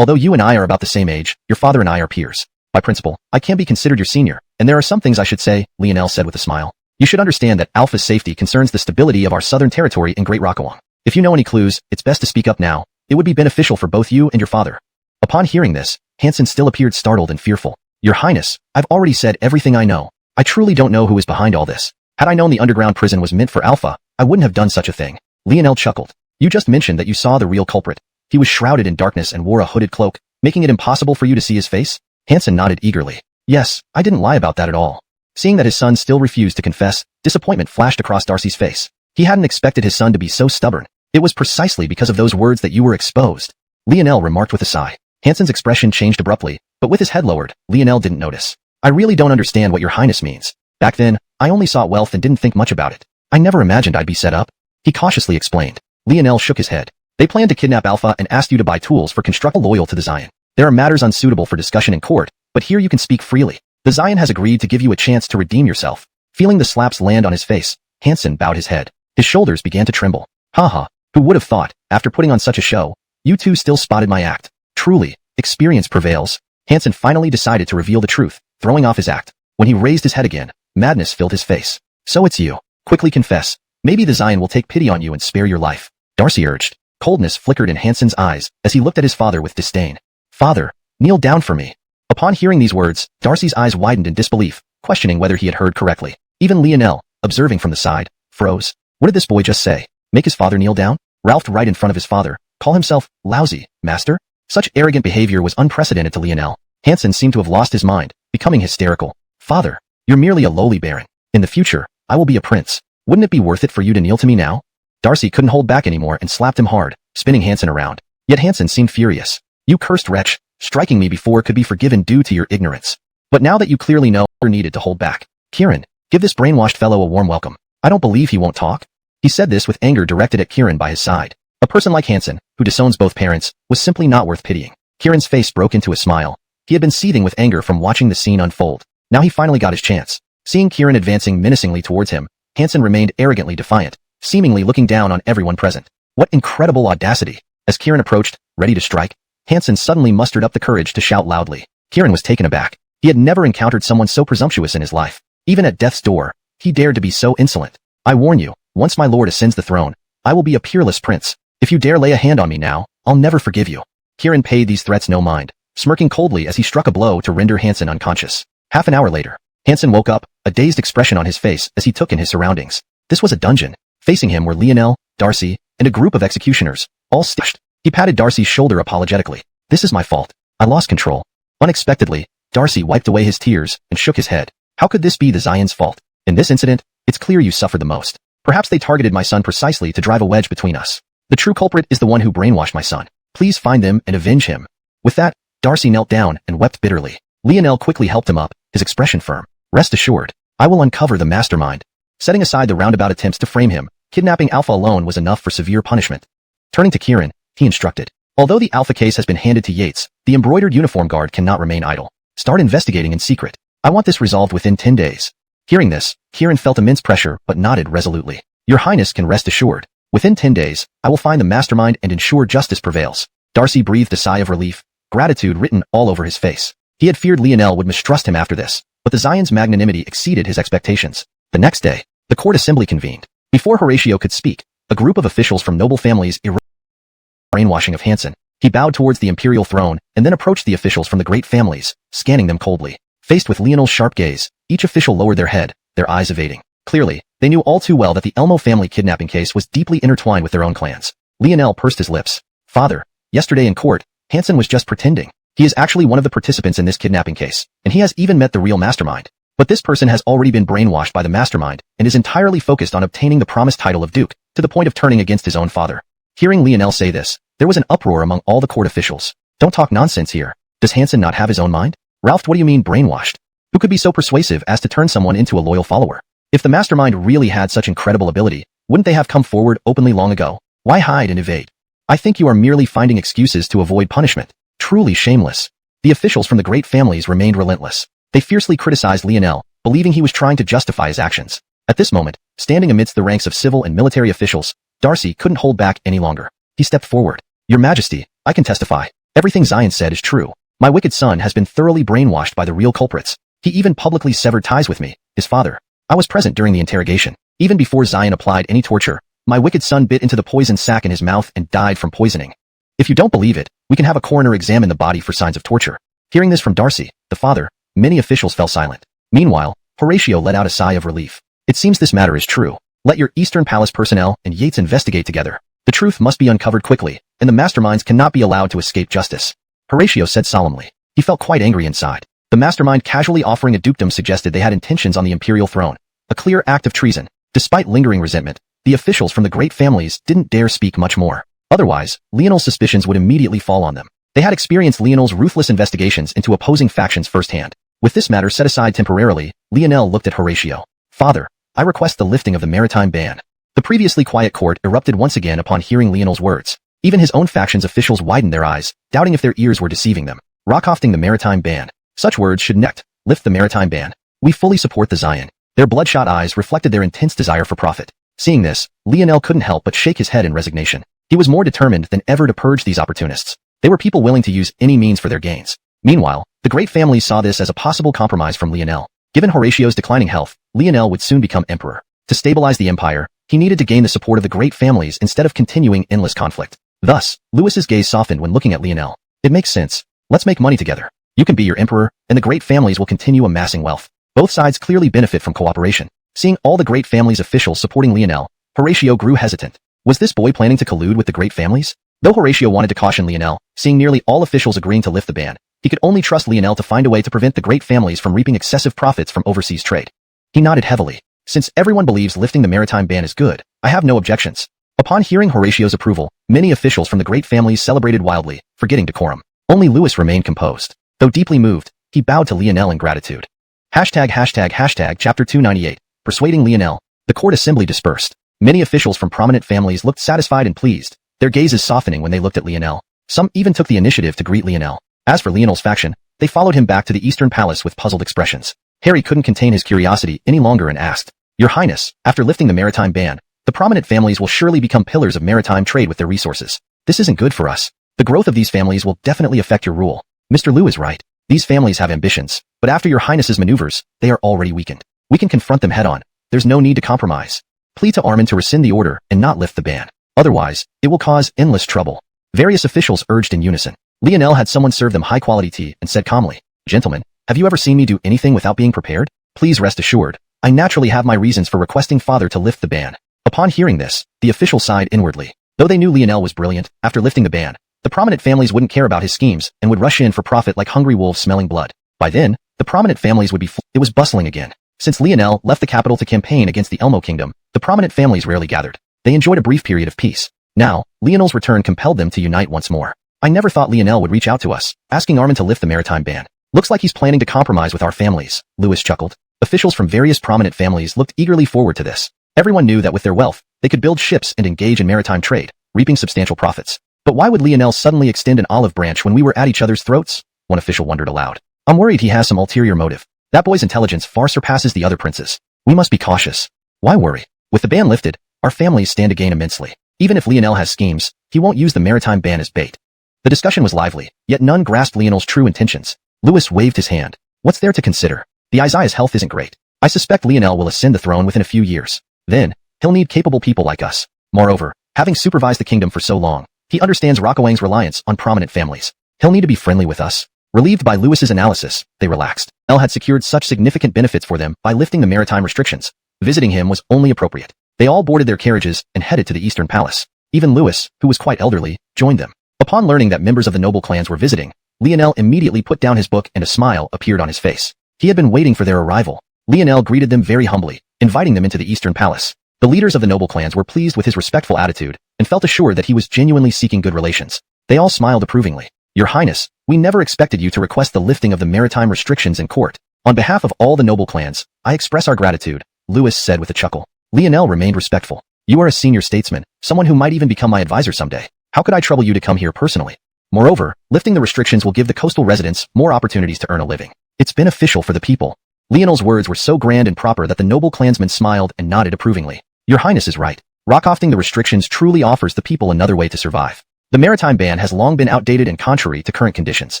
Although you and I are about the same age, your father and I are peers. By principle, I can't be considered your senior, and there are some things I should say, Lionel said with a smile. You should understand that Alpha's safety concerns the stability of our southern territory in Great Rakowang. If you know any clues, it's best to speak up now. It would be beneficial for both you and your father. Upon hearing this, Hansen still appeared startled and fearful. Your Highness, I've already said everything I know. I truly don't know who is behind all this. Had I known the underground prison was meant for Alpha, I wouldn't have done such a thing. Lionel chuckled. You just mentioned that you saw the real culprit. He was shrouded in darkness and wore a hooded cloak, making it impossible for you to see his face? Hansen nodded eagerly. Yes, I didn't lie about that at all. Seeing that his son still refused to confess, disappointment flashed across Darcy's face. He hadn't expected his son to be so stubborn. It was precisely because of those words that you were exposed. Lionel remarked with a sigh. Hansen's expression changed abruptly, but with his head lowered, Lionel didn't notice. I really don't understand what your Highness means. Back then, I only sought wealth and didn't think much about it. I never imagined I'd be set up. He cautiously explained. Lionel shook his head. They planned to kidnap Alpha and asked you to buy tools for construction loyal to the Xian. There are matters unsuitable for discussion in court, but here you can speak freely. The Xian has agreed to give you a chance to redeem yourself. Feeling the slaps land on his face, Hansen bowed his head. His shoulders began to tremble. Haha, who would have thought, after putting on such a show, you two still spotted my act. Truly, experience prevails. Hansen finally decided to reveal the truth, throwing off his act. When he raised his head again, madness filled his face. So it's you. Quickly confess. Maybe the Xian will take pity on you and spare your life. Darcy urged. Coldness flickered in Hansen's eyes as he looked at his father with disdain. Father, kneel down for me. Upon hearing these words, Darcy's eyes widened in disbelief, questioning whether he had heard correctly. Even Lionel, observing from the side, froze. What did this boy just say? Make his father kneel down? Ralphed right in front of his father. Call himself lousy, master? Such arrogant behavior was unprecedented to Lionel. Hansen seemed to have lost his mind, becoming hysterical. Father, you're merely a lowly baron. In the future, I will be a prince. Wouldn't it be worth it for you to kneel to me now? Darcy couldn't hold back anymore and slapped him hard, spinning Hansen around. Yet Hansen seemed furious. You cursed wretch, striking me before could be forgiven due to your ignorance. But now that you clearly know, you're needed to hold back. Kieran, give this brainwashed fellow a warm welcome. I don't believe he won't talk. He said this with anger directed at Kieran by his side. A person like Hansen, who disowns both parents, was simply not worth pitying. Kieran's face broke into a smile. He had been seething with anger from watching the scene unfold. Now he finally got his chance. Seeing Kieran advancing menacingly towards him, Hansen remained arrogantly defiant, seemingly looking down on everyone present. What incredible audacity! As Kieran approached, ready to strike, Hansen suddenly mustered up the courage to shout loudly. Kieran was taken aback. He had never encountered someone so presumptuous in his life. Even at death's door, he dared to be so insolent. I warn you, once my lord ascends the throne, I will be a peerless prince. If you dare lay a hand on me now, I'll never forgive you. Kieran paid these threats no mind, smirking coldly as he struck a blow to render Hansen unconscious. Half an hour later, Hansen woke up, a dazed expression on his face as he took in his surroundings. This was a dungeon. Facing him were Lionel, Darcy, and a group of executioners, all stashed. He patted Darcy's shoulder apologetically. This is my fault. I lost control. Unexpectedly, Darcy wiped away his tears and shook his head. How could this be the Xian's fault? In this incident, it's clear you suffered the most. Perhaps they targeted my son precisely to drive a wedge between us. The true culprit is the one who brainwashed my son. Please find them and avenge him. With that, Darcy knelt down and wept bitterly. Lionel quickly helped him up, his expression firm. Rest assured, I will uncover the mastermind. Setting aside the roundabout attempts to frame him, kidnapping Alpha alone was enough for severe punishment. Turning to Kieran, he instructed. Although the Alpha case has been handed to Yates, the embroidered uniform guard cannot remain idle. Start investigating in secret. I want this resolved within 10 days. Hearing this, Kieran felt immense pressure but nodded resolutely. Your Highness can rest assured. Within 10 days, I will find the mastermind and ensure justice prevails. Darcy breathed a sigh of relief, gratitude written all over his face. He had feared Lionel would mistrust him after this, but the Xian's magnanimity exceeded his expectations. The next day, the court assembly convened. Before Horatio could speak, a group of officials from noble families erased the brainwashing of Hansen. He bowed towards the imperial throne and then approached the officials from the great families, scanning them coldly. Faced with Lionel's sharp gaze, each official lowered their head, their eyes evading. Clearly, they knew all too well that the Elmo family kidnapping case was deeply intertwined with their own clans. Lionel pursed his lips. Father, yesterday in court, Hansen was just pretending. He is actually one of the participants in this kidnapping case, and he has even met the real mastermind. But this person has already been brainwashed by the mastermind and is entirely focused on obtaining the promised title of Duke, to the point of turning against his own father. Hearing Lionel say this, there was an uproar among all the court officials. Don't talk nonsense here. Does Hansen not have his own mind? Ralph, what do you mean brainwashed? Who could be so persuasive as to turn someone into a loyal follower? If the mastermind really had such incredible ability, wouldn't they have come forward openly long ago? Why hide and evade? I think you are merely finding excuses to avoid punishment. Truly shameless. The officials from the great families remained relentless. They fiercely criticized Lionel, believing he was trying to justify his actions. At this moment, standing amidst the ranks of civil and military officials, Darcy couldn't hold back any longer. He stepped forward. Your Majesty, I can testify. Everything Xian said is true. My wicked son has been thoroughly brainwashed by the real culprits. He even publicly severed ties with me, his father. I was present during the interrogation. Even before Xian applied any torture, my wicked son bit into the poison sac in his mouth and died from poisoning. If you don't believe it, we can have a coroner examine the body for signs of torture. Hearing this from Darcy, the father, many officials fell silent. Meanwhile, Horatio let out a sigh of relief. It seems this matter is true. Let your Eastern Palace personnel and Yates investigate together. The truth must be uncovered quickly, and the masterminds cannot be allowed to escape justice. Horatio said solemnly. He felt quite angry inside. The mastermind casually offering a dukedom suggested they had intentions on the imperial throne. A clear act of treason. Despite lingering resentment, the officials from the great families didn't dare speak much more. Otherwise, Lionel's suspicions would immediately fall on them. They had experienced Lionel's ruthless investigations into opposing factions firsthand. With this matter set aside temporarily, Lionel looked at Horatio. Father, I request the lifting of the maritime ban. The previously quiet court erupted once again upon hearing Lionel's words. Even his own faction's officials widened their eyes, doubting if their ears were deceiving them. Rockhofting the maritime ban. Such words should lift the maritime ban. We fully support the Xian. Their bloodshot eyes reflected their intense desire for profit. Seeing this, Lionel couldn't help but shake his head in resignation. He was more determined than ever to purge these opportunists. They were people willing to use any means for their gains. Meanwhile, the great families saw this as a possible compromise from Lionel. Given Horatio's declining health, Lionel would soon become emperor. To stabilize the empire, he needed to gain the support of the great families instead of continuing endless conflict. Thus, Louis's gaze softened when looking at Lionel. It makes sense. Let's make money together. You can be your emperor, and the great families will continue amassing wealth. Both sides clearly benefit from cooperation. Seeing all the great families' officials supporting Lionel, Horatio grew hesitant. Was this boy planning to collude with the great families? Though Horatio wanted to caution Lionel, seeing nearly all officials agreeing to lift the ban, he could only trust Lionel to find a way to prevent the great families from reaping excessive profits from overseas trade. He nodded heavily. Since everyone believes lifting the maritime ban is good, I have no objections. Upon hearing Horatio's approval, many officials from the great families celebrated wildly, forgetting decorum. Only Louis remained composed. Though deeply moved, he bowed to Lionel in gratitude. Chapter 298. Persuading Lionel. The court assembly dispersed. Many officials from prominent families looked satisfied and pleased, their gazes softening when they looked at Lionel. Some even took the initiative to greet Lionel. As for Lionel's faction, they followed him back to the Eastern Palace with puzzled expressions. Harry couldn't contain his curiosity any longer and asked, Your Highness, after lifting the maritime ban, the prominent families will surely become pillars of maritime trade with their resources. This isn't good for us. The growth of these families will definitely affect your rule. Mr. Liu is right. These families have ambitions, but after your Highness's maneuvers, they are already weakened. We can confront them head-on. There's no need to compromise. Plead to Armin to rescind the order and not lift the ban. Otherwise, it will cause endless trouble. Various officials urged in unison. Lionel had someone serve them high-quality tea and said calmly, Gentlemen, have you ever seen me do anything without being prepared? Please rest assured, I naturally have my reasons for requesting Father to lift the ban. Upon hearing this, the officials sighed inwardly. Though they knew Lionel was brilliant, after lifting the ban, the prominent families wouldn't care about his schemes and would rush in for profit like hungry wolves smelling blood. By then, the prominent families would be it was bustling again. Since Lionel left the capital to campaign against the Elmo kingdom, the prominent families rarely gathered. They enjoyed a brief period of peace. Now, Lionel's return compelled them to unite once more. I never thought Lionel would reach out to us, asking Armin to lift the maritime ban. Looks like he's planning to compromise with our families, Louis chuckled. Officials from various prominent families looked eagerly forward to this. Everyone knew that with their wealth, they could build ships and engage in maritime trade, reaping substantial profits. But why would Lionel suddenly extend an olive branch when we were at each other's throats? One official wondered aloud. I'm worried he has some ulterior motive. That boy's intelligence far surpasses the other princes. We must be cautious. Why worry? With the ban lifted, our families stand to gain immensely. Even if Lionel has schemes, he won't use the maritime ban as bait. The discussion was lively, yet none grasped Lionel's true intentions. Louis waved his hand. What's there to consider? The Isaiah's health isn't great. I suspect Lionel will ascend the throne within a few years. Then, he'll need capable people like us. Moreover, having supervised the kingdom for so long, he understands Rockawang's reliance on prominent families. He'll need to be friendly with us. Relieved by Louis's analysis, they relaxed. El had secured such significant benefits for them by lifting the maritime restrictions. Visiting him was only appropriate. They all boarded their carriages and headed to the Eastern Palace. Even Louis, who was quite elderly, joined them. Upon learning that members of the noble clans were visiting, Lionel immediately put down his book and a smile appeared on his face. He had been waiting for their arrival. Lionel greeted them very humbly, inviting them into the Eastern Palace. The leaders of the noble clans were pleased with his respectful attitude and felt assured that he was genuinely seeking good relations. They all smiled approvingly. Your Highness, we never expected you to request the lifting of the maritime restrictions in court. On behalf of all the noble clans, I express our gratitude, Louis said with a chuckle. Lionel remained respectful. You are a senior statesman, someone who might even become my advisor someday. How could I trouble you to come here personally? Moreover, lifting the restrictions will give the coastal residents more opportunities to earn a living. It's beneficial for the people. Lionel's words were so grand and proper that the noble clansmen smiled and nodded approvingly. Your Highness is right. Rockhofting the restrictions truly offers the people another way to survive. The maritime ban has long been outdated and contrary to current conditions.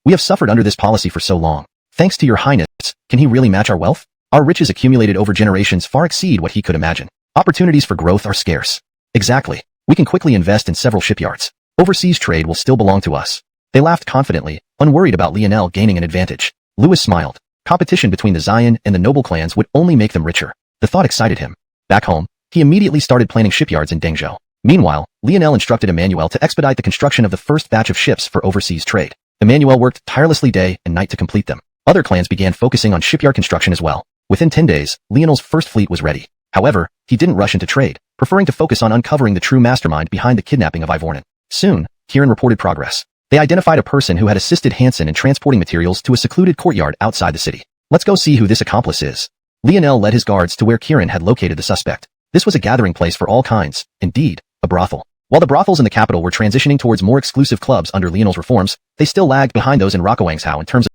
We have suffered under this policy for so long. Thanks to your Highness, can he really match our wealth? Our riches accumulated over generations far exceed what he could imagine. Opportunities for growth are scarce. Exactly. We can quickly invest in several shipyards. Overseas trade will still belong to us. They laughed confidently, unworried about Lionel gaining an advantage. Louis smiled. Competition between the Xiuxian and the noble clans would only make them richer. The thought excited him. Back home, he immediately started planning shipyards in Dengzhou. Meanwhile, Lionel instructed Emmanuel to expedite the construction of the first batch of ships for overseas trade. Emmanuel worked tirelessly day and night to complete them. Other clans began focusing on shipyard construction as well. Within 10 days, Lionel's first fleet was ready. However, he didn't rush into trade, preferring to focus on uncovering the true mastermind behind the kidnapping of Ivornan. Soon, Kieran reported progress. They identified a person who had assisted Hansen in transporting materials to a secluded courtyard outside the city. Let's go see who this accomplice is. Lionel led his guards to where Kieran had located the suspect. This was a gathering place for all kinds, indeed, a brothel. While the brothels in the capital were transitioning towards more exclusive clubs under Lionel's reforms, they still lagged behind those in Liangzhou in terms of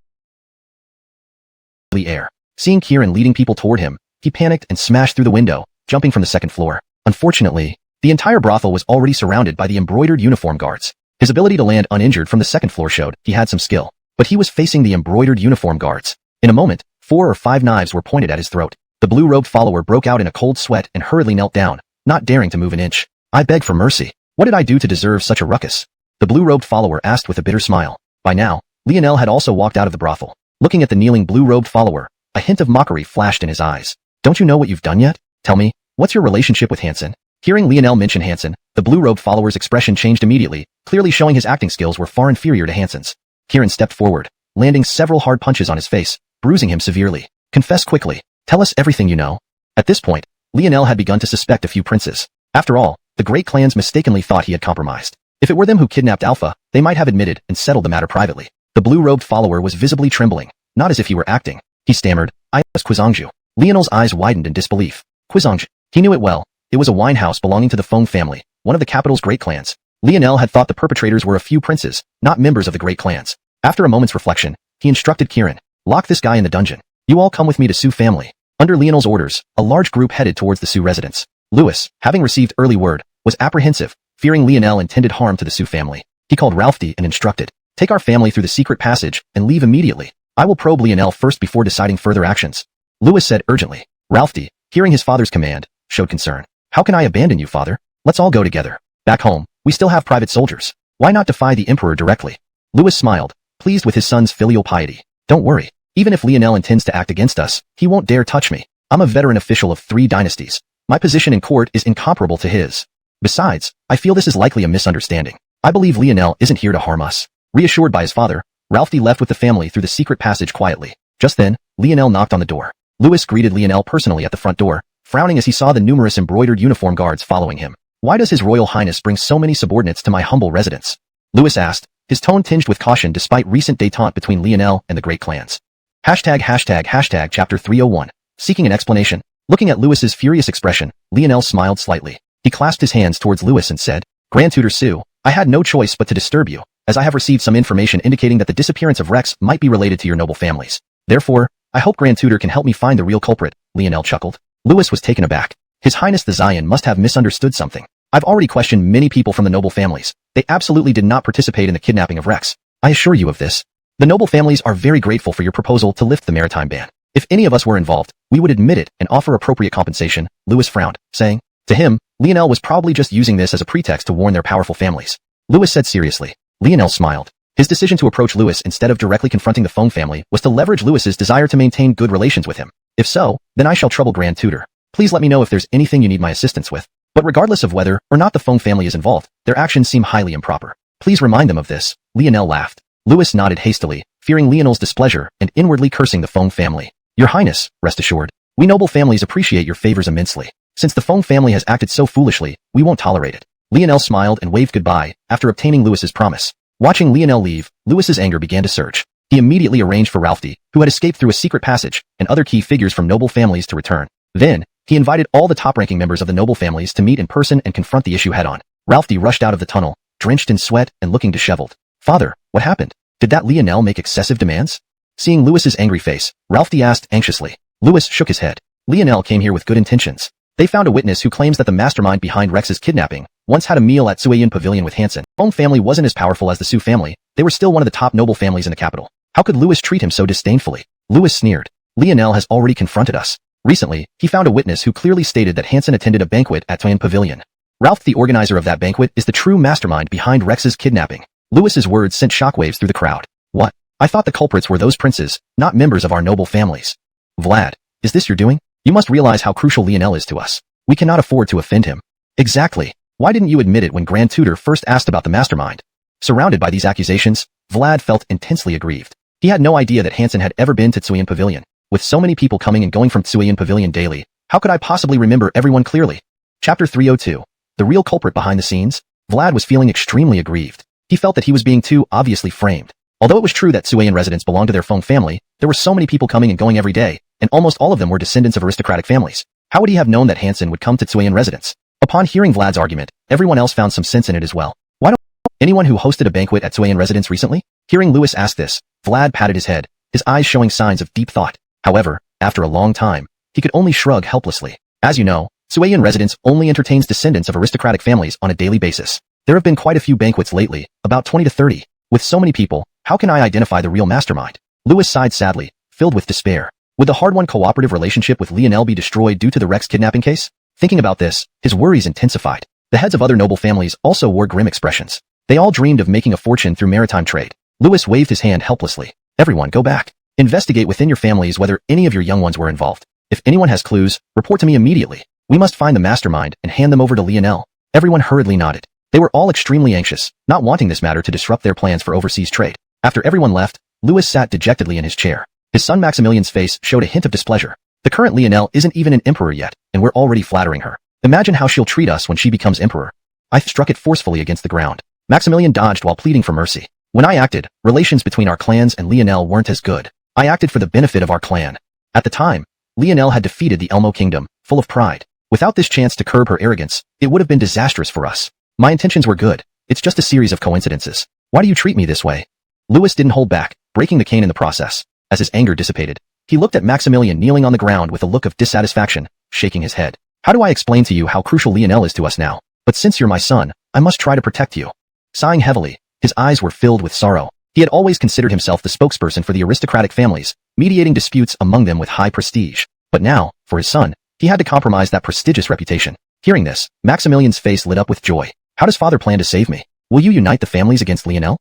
the air. Seeing Kieran leading people toward him, he panicked and smashed through the window, jumping from the second floor. Unfortunately, the entire brothel was already surrounded by the embroidered uniform guards. His ability to land uninjured from the second floor showed he had some skill, but he was facing the embroidered uniform guards. In a moment, 4 or 5 knives were pointed at his throat. The blue-robed follower broke out in a cold sweat and hurriedly knelt down, not daring to move an inch. I beg for mercy. What did I do to deserve such a ruckus? The blue-robed follower asked with a bitter smile. By now, Lionel had also walked out of the brothel. Looking at the kneeling blue-robed follower, a hint of mockery flashed in his eyes. Don't you know what you've done yet? Tell me, what's your relationship with Hansen? Hearing Lionel mention Hansen, the blue-robed follower's expression changed immediately, clearly showing his acting skills were far inferior to Hansen's. Kieran stepped forward, landing several hard punches on his face, bruising him severely. Confess quickly. Tell us everything you know. At this point, Lionel had begun to suspect a few princes. After all, the great clans mistakenly thought he had compromised. If it were them who kidnapped Alpha, they might have admitted and settled the matter privately. The blue-robed follower was visibly trembling, not as if he were acting. He stammered, I was Xuanhuan. Lionel's eyes widened in disbelief. Xuanhuan. He knew it well. It was a wine house belonging to the Feng family, one of the capital's great clans. Lionel had thought the perpetrators were a few princes, not members of the great clans. After a moment's reflection, he instructed Kieran, lock this guy in the dungeon. You all come with me to Xiu family. Under Lionel's orders, a large group headed towards the Xiu residence. Louis, having received early word, was apprehensive, fearing Lionel intended harm to the Xiu family. He called Ralphie and instructed, take our family through the secret passage and leave immediately. I will probe Lionel first before deciding further actions. Louis said urgently. Ralphie, hearing his father's command, showed concern. How can I abandon you, father? Let's all go together. Back home, we still have private soldiers. Why not defy the emperor directly? Louis smiled, pleased with his son's filial piety. Don't worry. Even if Lionel intends to act against us, he won't dare touch me. I'm a veteran official of 3 dynasties. My position in court is incomparable to his. Besides, I feel this is likely a misunderstanding. I believe Lionel isn't here to harm us. Reassured by his father, Ralphie left with the family through the secret passage quietly. Just then, Lionel knocked on the door. Louis greeted Lionel personally at the front door, frowning as he saw the numerous embroidered uniform guards following him. Why does His Royal Highness bring so many subordinates to my humble residence? Louis asked, his tone tinged with caution despite recent détente between Lionel and the great clans. Chapter 301. Seeking an explanation. Looking at Louis's furious expression, Lionel smiled slightly. He clasped his hands towards Louis and said, Grand Tutor Su, I had no choice but to disturb you, as I have received some information indicating that the disappearance of Rex might be related to your noble families. Therefore, I hope Grand Tutor can help me find the real culprit. Lionel chuckled. Louis was taken aback. His Highness the Xian must have misunderstood something. I've already questioned many people from the noble families. They absolutely did not participate in the kidnapping of Rex. I assure you of this. The noble families are very grateful for your proposal to lift the maritime ban. If any of us were involved, we would admit it and offer appropriate compensation. Louis frowned, saying, to him, Lionel was probably just using this as a pretext to warn their powerful families. Louis said seriously. Lionel smiled. His decision to approach Louis instead of directly confronting the Feng family was to leverage Louis's desire to maintain good relations with him. If so, then I shall trouble Grand Tutor. Please let me know if there's anything you need my assistance with. But regardless of whether or not the Feng family is involved, their actions seem highly improper. Please remind them of this. Lionel laughed. Louis nodded hastily, fearing Lionel's displeasure and inwardly cursing the Feng family. Your Highness, rest assured, we noble families appreciate your favors immensely. Since the Feng family has acted so foolishly, we won't tolerate it. Lionel smiled and waved goodbye after obtaining Louis's promise. Watching Lionel leave, Louis's anger began to surge. He immediately arranged for Ralphie, who had escaped through a secret passage, and other key figures from noble families to return. Then, he invited all the top-ranking members of the noble families to meet in person and confront the issue head-on. Ralphie rushed out of the tunnel, drenched in sweat and looking disheveled. Father, what happened? Did that Lionel make excessive demands? Seeing Louis's angry face, Ralphie asked anxiously. Louis shook his head. Lionel came here with good intentions. They found a witness who claims that the mastermind behind Rex's kidnapping once had a meal at Xiuxian Pavilion with Hansen. The Feng family wasn't as powerful as the Su family. They were still one of the top noble families in the capital. How could Louis treat him so disdainfully? Louis sneered. Lionel has already confronted us. Recently, he found a witness who clearly stated that Hansen attended a banquet at Xiuxian Pavilion. Ralph, the organizer of that banquet, is the true mastermind behind Rex's kidnapping. Louis's words sent shockwaves through the crowd. What? I thought the culprits were those princes, not members of our noble families. Vlad, is this your doing? You must realize how crucial Lionel is to us. We cannot afford to offend him. Exactly. Why didn't you admit it when Grand Tutor first asked about the mastermind? Surrounded by these accusations, Vlad felt intensely aggrieved. He had no idea that Hansen had ever been to Xiuxian Pavilion. With so many people coming and going from Xiuxian Pavilion daily, how could I possibly remember everyone clearly? Chapter 302. The real culprit behind the scenes? Vlad was feeling extremely aggrieved. He felt that he was being too obviously framed. Although it was true that Xiuxian residents belonged to their Feng family, there were so many people coming and going every day, and almost all of them were descendants of aristocratic families. How would he have known that Hansen would come to Xiuxian residence? Upon hearing Vlad's argument, everyone else found some sense in it as well. Why don't anyone who hosted a banquet at Xiuxian residence recently? Hearing Louis ask this, Vlad patted his head, his eyes showing signs of deep thought. However, after a long time, he could only shrug helplessly. As you know, Xiuxian residence only entertains descendants of aristocratic families on a daily basis. There have been quite a few banquets lately, about 20 to 30. With so many people, how can I identify the real mastermind? Louis sighed sadly, filled with despair. Would the hard-won cooperative relationship with Lionel be destroyed due to the Rex kidnapping case? Thinking about this, his worries intensified. The heads of other noble families also wore grim expressions. They all dreamed of making a fortune through maritime trade. Louis waved his hand helplessly. Everyone, go back. Investigate within your families whether any of your young ones were involved. If anyone has clues, report to me immediately. We must find the mastermind and hand them over to Lionel. Everyone hurriedly nodded. They were all extremely anxious, not wanting this matter to disrupt their plans for overseas trade. After everyone left, Louis sat dejectedly in his chair. His son Maximilian's face showed a hint of displeasure. The current Lionel isn't even an emperor yet, and we're already flattering her. Imagine how she'll treat us when she becomes emperor. I struck it forcefully against the ground. Maximilian dodged while pleading for mercy. When I acted, relations between our clans and Lionel weren't as good. I acted for the benefit of our clan. At the time, Lionel had defeated the Elmo kingdom, full of pride. Without this chance to curb her arrogance, it would have been disastrous for us. My intentions were good. It's just a series of coincidences. Why do you treat me this way? Louis didn't hold back, breaking the cane in the process. As his anger dissipated, he looked at Maximilian kneeling on the ground with a look of dissatisfaction, shaking his head. How do I explain to you how crucial Lionel is to us now? But since you're my son, I must try to protect you. Sighing heavily, his eyes were filled with sorrow. He had always considered himself the spokesperson for the aristocratic families, mediating disputes among them with high prestige. But now, for his son, he had to compromise that prestigious reputation. Hearing this, Maximilian's face lit up with joy. How does father plan to save me? Will you unite the families against Lionel?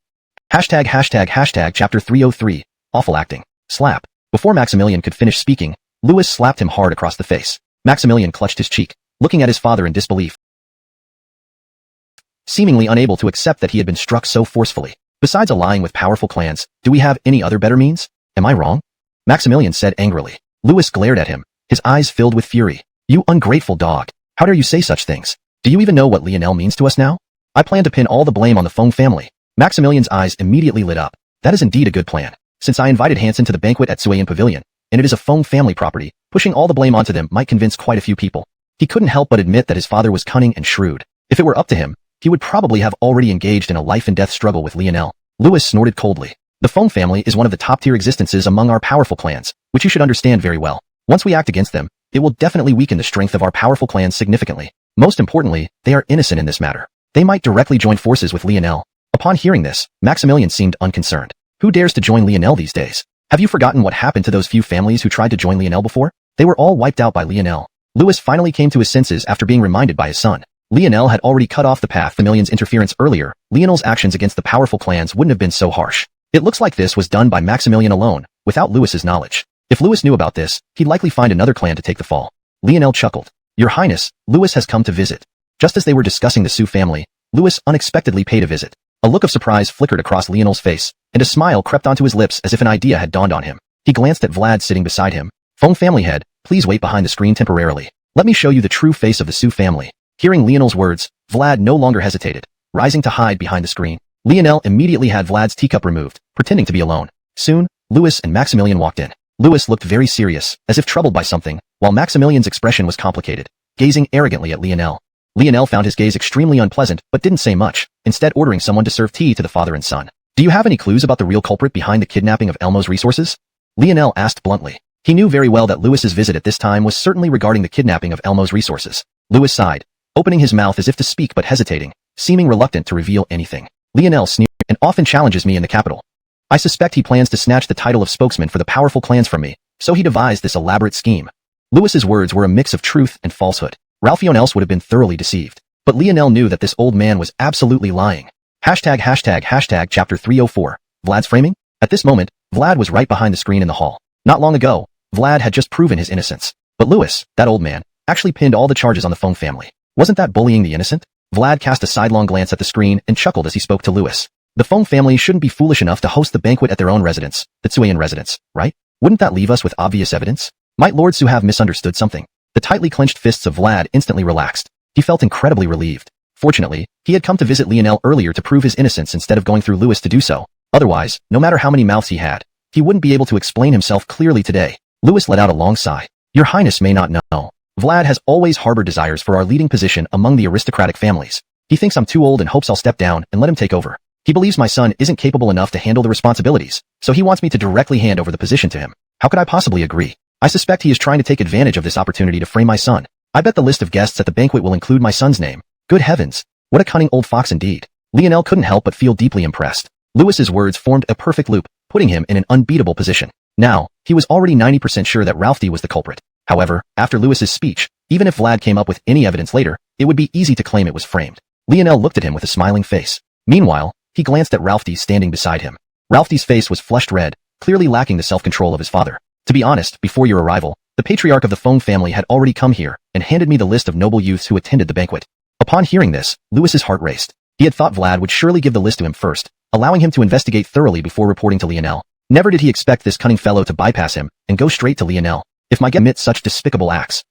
Chapter 303. Awful acting. Slap. Before Maximilian could finish speaking, Louis slapped him hard across the face. Maximilian clutched his cheek, looking at his father in disbelief, seemingly unable to accept that he had been struck so forcefully. Besides allying with powerful clans, do we have any other better means? Am I wrong? Maximilian said angrily. Louis glared at him, his eyes filled with fury. You ungrateful dog. How dare you say such things? Do you even know what Lionel means to us now? I plan to pin all the blame on the Feng family. Maximilian's eyes immediately lit up. That is indeed a good plan. Since I invited Hansen to the banquet at Xuanhuan Pavilion, and it is a Feng family property, pushing all the blame onto them might convince quite a few people. He couldn't help but admit that his father was cunning and shrewd. If it were up to him, he would probably have already engaged in a life-and-death struggle with Lionel. Louis snorted coldly. The Feng family is one of the top-tier existences among our powerful clans, which you should understand very well. Once we act against them, it will definitely weaken the strength of our powerful clans significantly. Most importantly, they are innocent in this matter. They might directly join forces with Lionel. Upon hearing this, Maximilian seemed unconcerned. Who dares to join Lionel these days? Have you forgotten what happened to those few families who tried to join Lionel before? They were all wiped out by Lionel. Louis finally came to his senses after being reminded by his son. Lionel had already cut off the path to Maximilian's interference earlier. Lionel's actions against the powerful clans wouldn't have been so harsh. It looks like this was done by Maximilian alone, without Louis's knowledge. If Louis knew about this, he'd likely find another clan to take the fall. Lionel chuckled. Your Highness, Louis has come to visit. Just as they were discussing the Xu family, Louis unexpectedly paid a visit. A look of surprise flickered across Lionel's face, and a smile crept onto his lips as if an idea had dawned on him. He glanced at Vlad sitting beside him. Feng family head, please wait behind the screen temporarily. Let me show you the true face of the Xu family. Hearing Lionel's words, Vlad no longer hesitated, rising to hide behind the screen. Lionel immediately had Vlad's teacup removed, pretending to be alone. Soon, Louis and Maximilian walked in. Louis looked very serious, as if troubled by something, while Maximilian's expression was complicated, gazing arrogantly at Lionel. Lionel found his gaze extremely unpleasant, but didn't say much, instead ordering someone to serve tea to the father and son. Do you have any clues about the real culprit behind the kidnapping of Elmo's resources? Lionel asked bluntly. He knew very well that Louis's visit at this time was certainly regarding the kidnapping of Elmo's resources. Louis sighed, opening his mouth as if to speak but hesitating, seeming reluctant to reveal anything. Lionel sneered and often challenges me in the capital. I suspect he plans to snatch the title of spokesman for the powerful clans from me, so he devised this elaborate scheme. Louis's words were a mix of truth and falsehood. Ralphionne else would have been thoroughly deceived. But Lionel knew that this old man was absolutely lying. Chapter 304. Vlad's framing? At this moment, Vlad was right behind the screen in the hall. Not long ago, Vlad had just proven his innocence. But Louis, that old man, actually pinned all the charges on the Feng family. Wasn't that bullying the innocent? Vlad cast a sidelong glance at the screen and chuckled as he spoke to Louis. The Feng family shouldn't be foolish enough to host the banquet at their own residence, the Xuanhuan residence, right? Wouldn't that leave us with obvious evidence? Might Lord Xu have misunderstood something? The tightly clenched fists of Vlad instantly relaxed. He felt incredibly relieved. Fortunately, he had come to visit Lionel earlier to prove his innocence instead of going through Louis to do so. Otherwise, no matter how many mouths he had, he wouldn't be able to explain himself clearly today. Louis let out a long sigh. Your Highness may not know. Vlad has always harbored desires for our leading position among the aristocratic families. He thinks I'm too old and hopes I'll step down and let him take over. He believes my son isn't capable enough to handle the responsibilities, so he wants me to directly hand over the position to him. How could I possibly agree? I suspect he is trying to take advantage of this opportunity to frame my son. I bet the list of guests at the banquet will include my son's name. Good heavens. What a cunning old fox indeed. Lionel couldn't help but feel deeply impressed. Louis's words formed a perfect loop, putting him in an unbeatable position. Now, he was already 90% sure that Ralphie was the culprit. However, after Lewis's speech, even if Vlad came up with any evidence later, it would be easy to claim it was framed. Lionel looked at him with a smiling face. Meanwhile, he glanced at Ralphie standing beside him. Ralphie's face was flushed red, clearly lacking the self-control of his father. To be honest, before your arrival, the patriarch of the Feng family had already come here and handed me the list of noble youths who attended the banquet. Upon hearing this, Lewis's heart raced. He had thought Vlad would surely give the list to him first, allowing him to investigate thoroughly before reporting to Lionel. Never did he expect this cunning fellow to bypass him and go straight to Lionel. If my guest commit such despicable acts.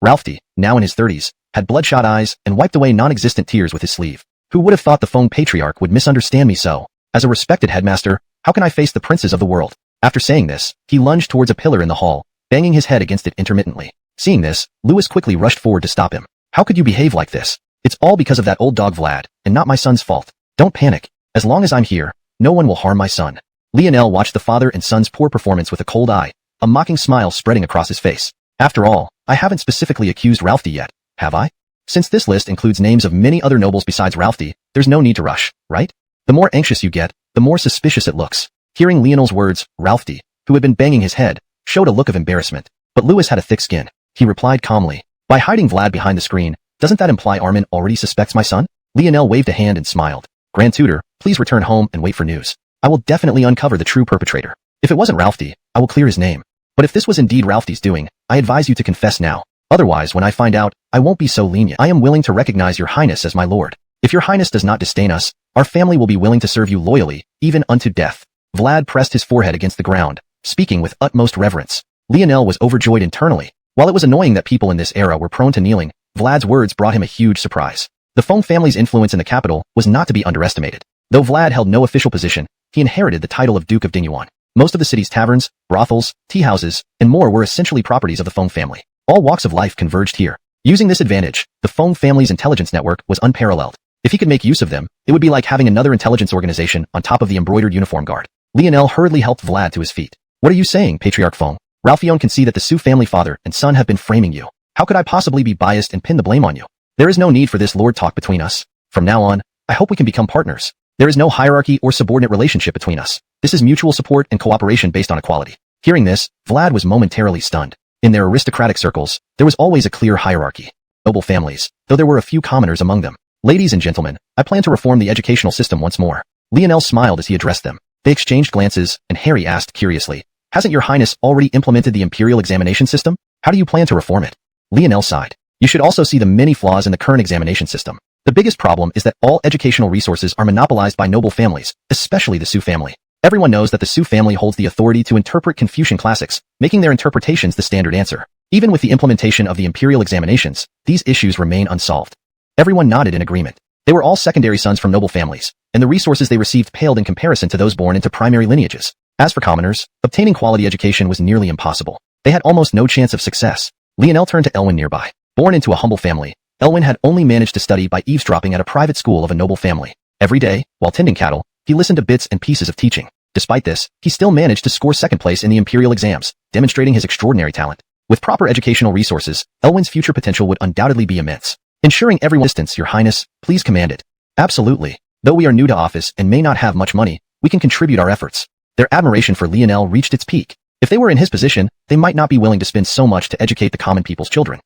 Ralphie, now in his 30s, had bloodshot eyes and wiped away non-existent tears with his sleeve. Who would have thought the Feng patriarch would misunderstand me so? As a respected headmaster, how can I face the princes of the world? After saying this, he lunged towards a pillar in the hall, banging his head against it intermittently. Seeing this, Lewis quickly rushed forward to stop him. How could you behave like this? It's all because of that old dog Vlad, and not my son's fault. Don't panic. As long as I'm here, no one will harm my son. Lionel watched the father and son's poor performance with a cold eye, a mocking smile spreading across his face. After all, I haven't specifically accused Ralphie yet, have I? Since this list includes names of many other nobles besides Ralphie, there's no need to rush, right? The more anxious you get, the more suspicious it looks. Hearing Lionel's words, Ralphie, who had been banging his head, showed a look of embarrassment. But Lewis had a thick skin. He replied calmly, by hiding Vlad behind the screen, doesn't that imply Armin already suspects my son? Lionel waved a hand and smiled. Grand Tutor, please return home and wait for news. I will definitely uncover the true perpetrator. If it wasn't Ralphie, I will clear his name. But if this was indeed Ralphie's doing, I advise you to confess now. Otherwise, when I find out, I won't be so lenient. I am willing to recognize your highness as my lord. If your highness does not disdain us, our family will be willing to serve you loyally, even unto death. Vlad pressed his forehead against the ground, speaking with utmost reverence. Lionel was overjoyed internally. While it was annoying that people in this era were prone to kneeling, Vlad's words brought him a huge surprise. The Feng family's influence in the capital was not to be underestimated. Though Vlad held no official position, he inherited the title of Duke of Dingyuan. Most of the city's taverns, brothels, tea houses, and more were essentially properties of the Feng family. All walks of life converged here. Using this advantage, the Feng family's intelligence network was unparalleled. If he could make use of them, it would be like having another intelligence organization on top of the embroidered uniform guard. Lionel hurriedly helped Vlad to his feet. What are you saying, Patriarch Feng? Ralphion can see that the Su family father and son have been framing you. How could I possibly be biased and pin the blame on you? There is no need for this lord talk between us. From now on, I hope we can become partners. There is no hierarchy or subordinate relationship between us. This is mutual support and cooperation based on equality. Hearing this, Vlad was momentarily stunned. In their aristocratic circles, there was always a clear hierarchy. Noble families, though there were a few commoners among them. Ladies and gentlemen, I plan to reform the educational system once more. Lionel smiled as he addressed them. They exchanged glances, and Harry asked curiously, hasn't your highness already implemented the imperial examination system? How do you plan to reform it? Lionel sighed. You should also see the many flaws in the current examination system. The biggest problem is that all educational resources are monopolized by noble families, especially the Su family. Everyone knows that the Su family holds the authority to interpret Confucian classics, making their interpretations the standard answer. Even with the implementation of the imperial examinations, these issues remain unsolved. Everyone nodded in agreement. They were all secondary sons from noble families, and the resources they received paled in comparison to those born into primary lineages. As for commoners, obtaining quality education was nearly impossible. They had almost no chance of success. Lionel turned to Elwin nearby. Born into a humble family, Elwin had only managed to study by eavesdropping at a private school of a noble family. Every day, while tending cattle, he listened to bits and pieces of teaching. Despite this, he still managed to score second place in the imperial exams, demonstrating his extraordinary talent. With proper educational resources, Elwin's future potential would undoubtedly be immense. Ensuring everyone's distance, your highness, please command it. Absolutely. Though we are new to office and may not have much money, we can contribute our efforts. Their admiration for Lionel reached its peak. If they were in his position, they might not be willing to spend so much to educate the common people's children.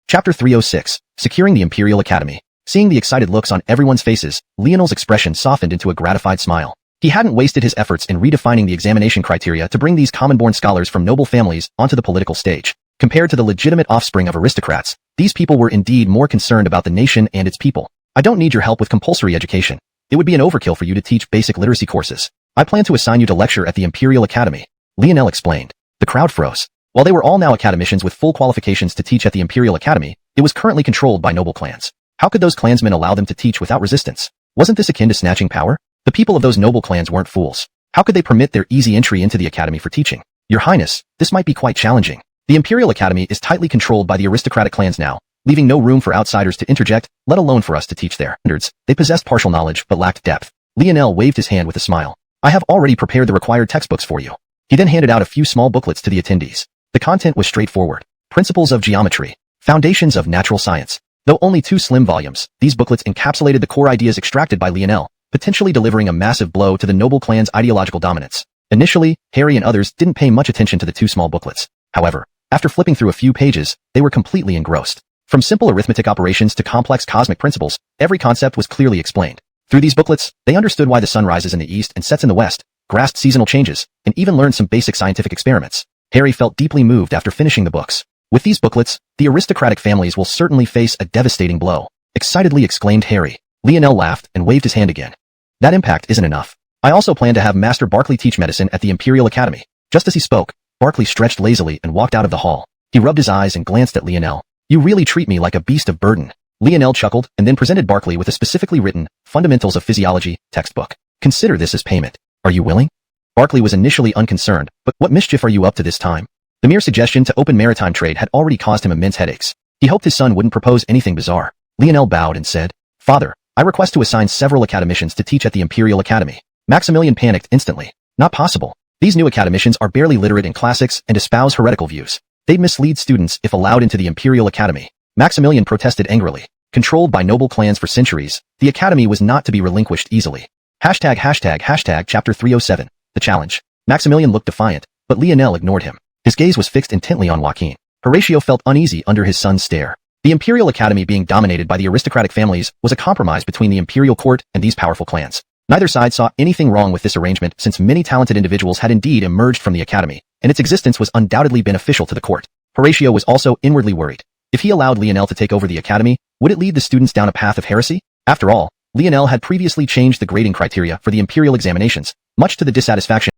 Chapter 306, Securing the Imperial Academy. Seeing the excited looks on everyone's faces, Lionel's expression softened into a gratified smile. He hadn't wasted his efforts in redefining the examination criteria to bring these common-born scholars from noble families onto the political stage. Compared to the legitimate offspring of aristocrats, these people were indeed more concerned about the nation and its people. I don't need your help with compulsory education. It would be an overkill for you to teach basic literacy courses. I plan to assign you to lecture at the Imperial Academy. Lionel explained. The crowd froze. While they were all now academicians with full qualifications to teach at the Imperial Academy, it was currently controlled by noble clans. How could those clansmen allow them to teach without resistance? Wasn't this akin to snatching power? The people of those noble clans weren't fools. How could they permit their easy entry into the academy for teaching? Your highness, this might be quite challenging. The Imperial Academy is tightly controlled by the aristocratic clans now, leaving no room for outsiders to interject, let alone for us to teach their standards. They possessed partial knowledge but lacked depth. Lionel waved his hand with a smile. I have already prepared the required textbooks for you. He then handed out a few small booklets to the attendees. The content was straightforward. Principles of geometry. Foundations of natural science. Though only 2 slim volumes, these booklets encapsulated the core ideas extracted by Lionel, potentially delivering a massive blow to the noble clan's ideological dominance. Initially, Harry and others didn't pay much attention to the two small booklets. However, after flipping through a few pages, they were completely engrossed. From simple arithmetic operations to complex cosmic principles, every concept was clearly explained. Through these booklets, they understood why the sun rises in the east and sets in the west, grasped seasonal changes, and even learned some basic scientific experiments. Harry felt deeply moved after finishing the books. With these booklets, the aristocratic families will certainly face a devastating blow, excitedly exclaimed Harry. Lionel laughed and waved his hand again. That impact isn't enough. I also plan to have Master Barkley teach medicine at the Imperial Academy. Just as he spoke, Barkley stretched lazily and walked out of the hall. He rubbed his eyes and glanced at Lionel. You really treat me like a beast of burden. Lionel chuckled and then presented Barkley with a specifically written Fundamentals of Physiology textbook. Consider this as payment. Are you willing? Barkley was initially unconcerned, but what mischief are you up to this time? The mere suggestion to open maritime trade had already caused him immense headaches. He hoped his son wouldn't propose anything bizarre. Lionel bowed and said, Father, I request to assign several academicians to teach at the Imperial Academy. Maximilian panicked instantly. Not possible. These new academicians are barely literate in classics and espouse heretical views. They'd mislead students if allowed into the Imperial Academy. Maximilian protested angrily. Controlled by noble clans for centuries, the academy was not to be relinquished easily. Chapter 307. The challenge. Maximilian looked defiant, but Lionel ignored him. His gaze was fixed intently on Joaquin. Horatio felt uneasy under his son's stare. The Imperial Academy being dominated by the aristocratic families was a compromise between the imperial court and these powerful clans. Neither side saw anything wrong with this arrangement since many talented individuals had indeed emerged from the academy, and its existence was undoubtedly beneficial to the court. Horatio was also inwardly worried. If he allowed Lionel to take over the academy, would it lead the students down a path of heresy? After all, Lionel had previously changed the grading criteria for the imperial examinations, much to the dissatisfaction.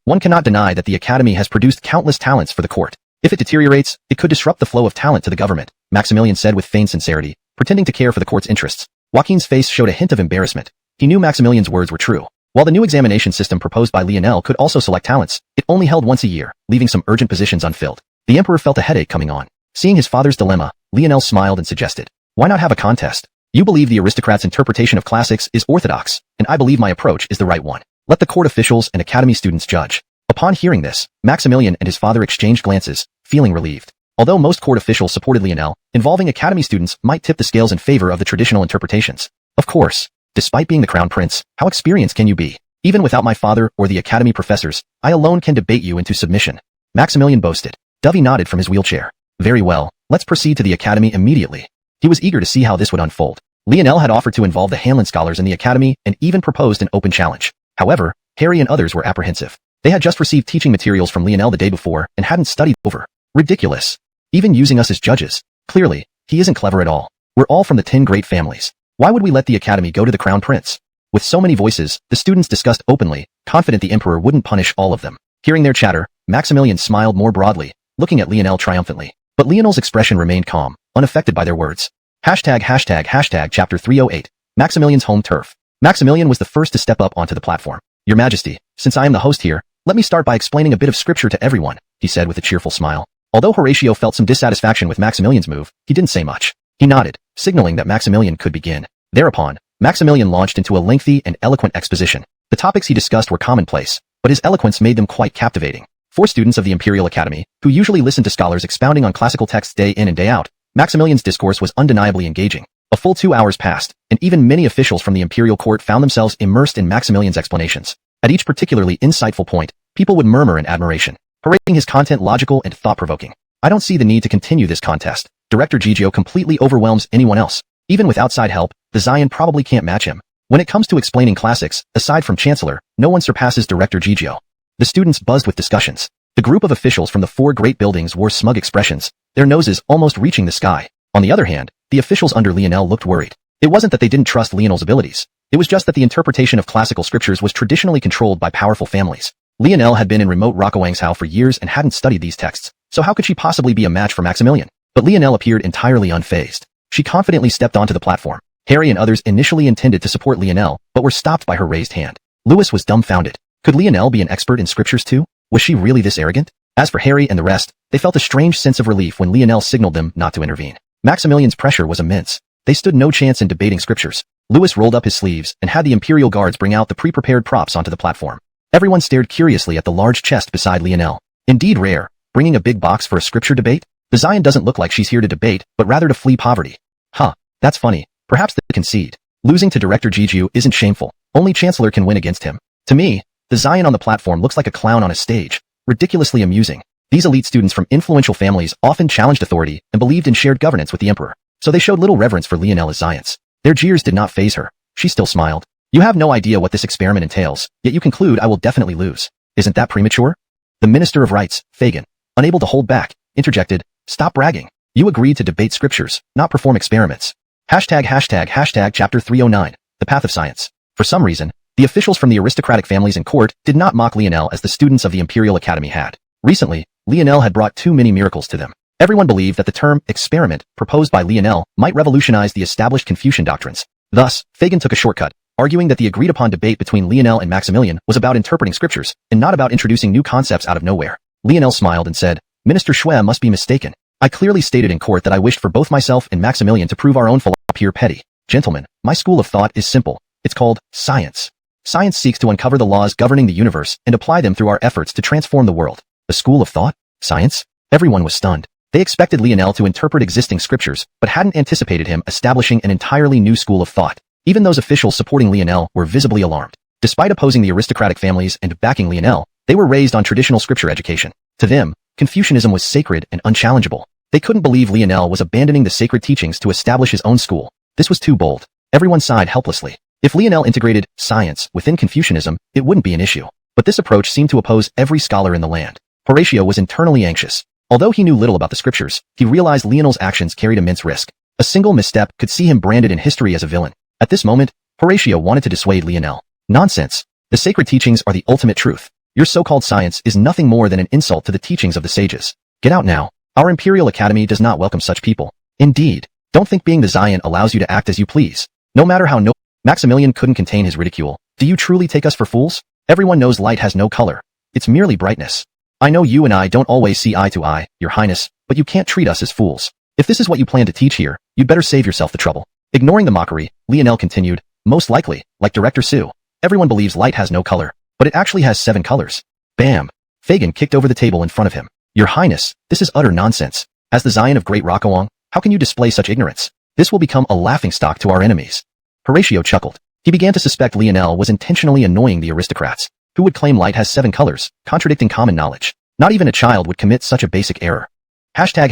One cannot deny that the academy has produced countless talents for the court. If it deteriorates, it could disrupt the flow of talent to the government, Maximilian said with feigned sincerity, pretending to care for the court's interests. Joaquin's face showed a hint of embarrassment. He knew Maximilian's words were true. While the new examination system proposed by Lionel could also select talents, it only held once a year, leaving some urgent positions unfilled. The emperor felt a headache coming on. Seeing his father's dilemma, Lionel smiled and suggested, why not have a contest? You believe the aristocrat's interpretation of classics is orthodox, and I believe my approach is the right one. Let the court officials and academy students judge. Upon hearing this, Maximilian and his father exchanged glances, feeling relieved. Although most court officials supported Lionel, involving academy students might tip the scales in favor of the traditional interpretations. Of course, despite being the crown prince, how experienced can you be? Even without my father or the academy professors, I alone can debate you into submission. Maximilian boasted. Dovey nodded from his wheelchair. Very well, let's proceed to the academy immediately. He was eager to see how this would unfold. Lionel had offered to involve the Hanlon scholars in the academy and even proposed an open challenge. However, Harry and others were apprehensive. They had just received teaching materials from Lionel the day before and hadn't studied over. Ridiculous. Even using us as judges. Clearly, he isn't clever at all. We're all from the 10 great families. Why would we let the academy go to the crown prince? With so many voices, the students discussed openly, confident the emperor wouldn't punish all of them. Hearing their chatter, Maximilian smiled more broadly, looking at Lionel triumphantly. But Lionel's expression remained calm, unaffected by their words. Chapter 308. Maximilian's home turf. Maximilian was the first to step up onto the platform. Your Majesty, since I am the host here, let me start by explaining a bit of scripture to everyone, he said with a cheerful smile. Although Horatio felt some dissatisfaction with Maximilian's move, he didn't say much. He nodded, signaling that Maximilian could begin. Thereupon, Maximilian launched into a lengthy and eloquent exposition. The topics he discussed were commonplace, but his eloquence made them quite captivating. For students of the Imperial Academy, who usually listen to scholars expounding on classical texts day in and day out, Maximilian's discourse was undeniably engaging. A full 2 hours passed, and even many officials from the imperial court found themselves immersed in Maximilian's explanations. At each particularly insightful point, people would murmur in admiration, parading his content logical and thought-provoking. I don't see the need to continue this contest. Director Gigio completely overwhelms anyone else. Even with outside help, the Xian probably can't match him. When it comes to explaining classics, aside from Chancellor, no one surpasses Director Gigio. The students buzzed with discussions. The group of officials from the 4 great buildings wore smug expressions, their noses almost reaching the sky. On the other hand, the officials under Lionel looked worried. It wasn't that they didn't trust Lionel's abilities. It was just that the interpretation of classical scriptures was traditionally controlled by powerful families. Lionel had been in remote Xuanhuan for years and hadn't studied these texts, so how could she possibly be a match for Maximilian? But Lionel appeared entirely unfazed. She confidently stepped onto the platform. Harry and others initially intended to support Lionel, but were stopped by her raised hand. Louis was dumbfounded. Could Lionel be an expert in scriptures too? Was she really this arrogant? As for Harry and the rest, they felt a strange sense of relief when Lionel signaled them not to intervene. Maximilian's pressure was immense. They stood no chance in debating scriptures. Louis rolled up his sleeves and had the imperial guards bring out the pre-prepared props onto the platform. Everyone stared curiously at the large chest beside Lionel. Indeed rare, bringing a big box for a scripture debate? The Xian doesn't look like she's here to debate, but rather to flee poverty. Huh, that's funny. Perhaps they concede. Losing to Director Gigio isn't shameful. Only Chancellor can win against him. To me, The Xiuxian on the platform looks like a clown on a stage, ridiculously amusing. These elite students from influential families often challenged authority and believed in shared governance with the emperor, so they showed little reverence for Lionel as Xiuxians. Their jeers did not faze her. She still smiled. You have no idea what this experiment entails, yet you conclude I will definitely lose. Isn't that premature? The Minister of Rights, Fagin, unable to hold back, interjected, stop bragging. You agreed to debate scriptures, not perform experiments. ##### Chapter 309, The Path of Science. For some reason, the officials from the aristocratic families in court did not mock Lionel as the students of the Imperial Academy had. Recently, Lionel had brought too many miracles to them. Everyone believed that the term experiment proposed by Lionel might revolutionize the established Confucian doctrines. Thus, Fagin took a shortcut, arguing that the agreed-upon debate between Lionel and Maximilian was about interpreting scriptures and not about introducing new concepts out of nowhere. Lionel smiled and said, Minister Xue must be mistaken. I clearly stated in court that I wished for both myself and Maximilian to prove our own philosophy appear petty. Gentlemen, my school of thought is simple. It's called science. Science seeks to uncover the laws governing the universe and apply them through our efforts to transform the world. A school of thought? Science? Everyone was stunned. They expected Lionel to interpret existing scriptures, but hadn't anticipated him establishing an entirely new school of thought. Even those officials supporting Lionel were visibly alarmed. Despite opposing the aristocratic families and backing Lionel, they were raised on traditional scripture education. To them, Confucianism was sacred and unchallengeable. They couldn't believe Lionel was abandoning the sacred teachings to establish his own school. This was too bold. Everyone sighed helplessly. If Lionel integrated science within Confucianism, it wouldn't be an issue. But this approach seemed to oppose every scholar in the land. Horatio was internally anxious. Although he knew little about the scriptures, he realized Lionel's actions carried immense risk. A single misstep could see him branded in history as a villain. At this moment, Horatio wanted to dissuade Lionel. Nonsense. The sacred teachings are the ultimate truth. Your so-called science is nothing more than an insult to the teachings of the sages. Get out now. Our Imperial Academy does not welcome such people. Indeed. Don't think being the Xiuxian allows you to act as you please. No matter how Maximilian couldn't contain his ridicule. Do you truly take us for fools? Everyone knows light has no color. It's merely brightness. I know you and I don't always see eye to eye, Your Highness, but you can't treat us as fools. If this is what you plan to teach here, you'd better save yourself the trouble. Ignoring the mockery, Lionel continued, most likely, like Director Su, everyone believes light has no color, but it actually has 7 colors. Bam! Fagin kicked over the table in front of him. Your Highness, this is utter nonsense. As the Xiuxian of Great Liang, how can you display such ignorance? This will become a laughingstock to our enemies. Horatio chuckled. He began to suspect Lionel was intentionally annoying the aristocrats, who would claim light has 7 colors, contradicting common knowledge. Not even a child would commit such a basic error. Chapter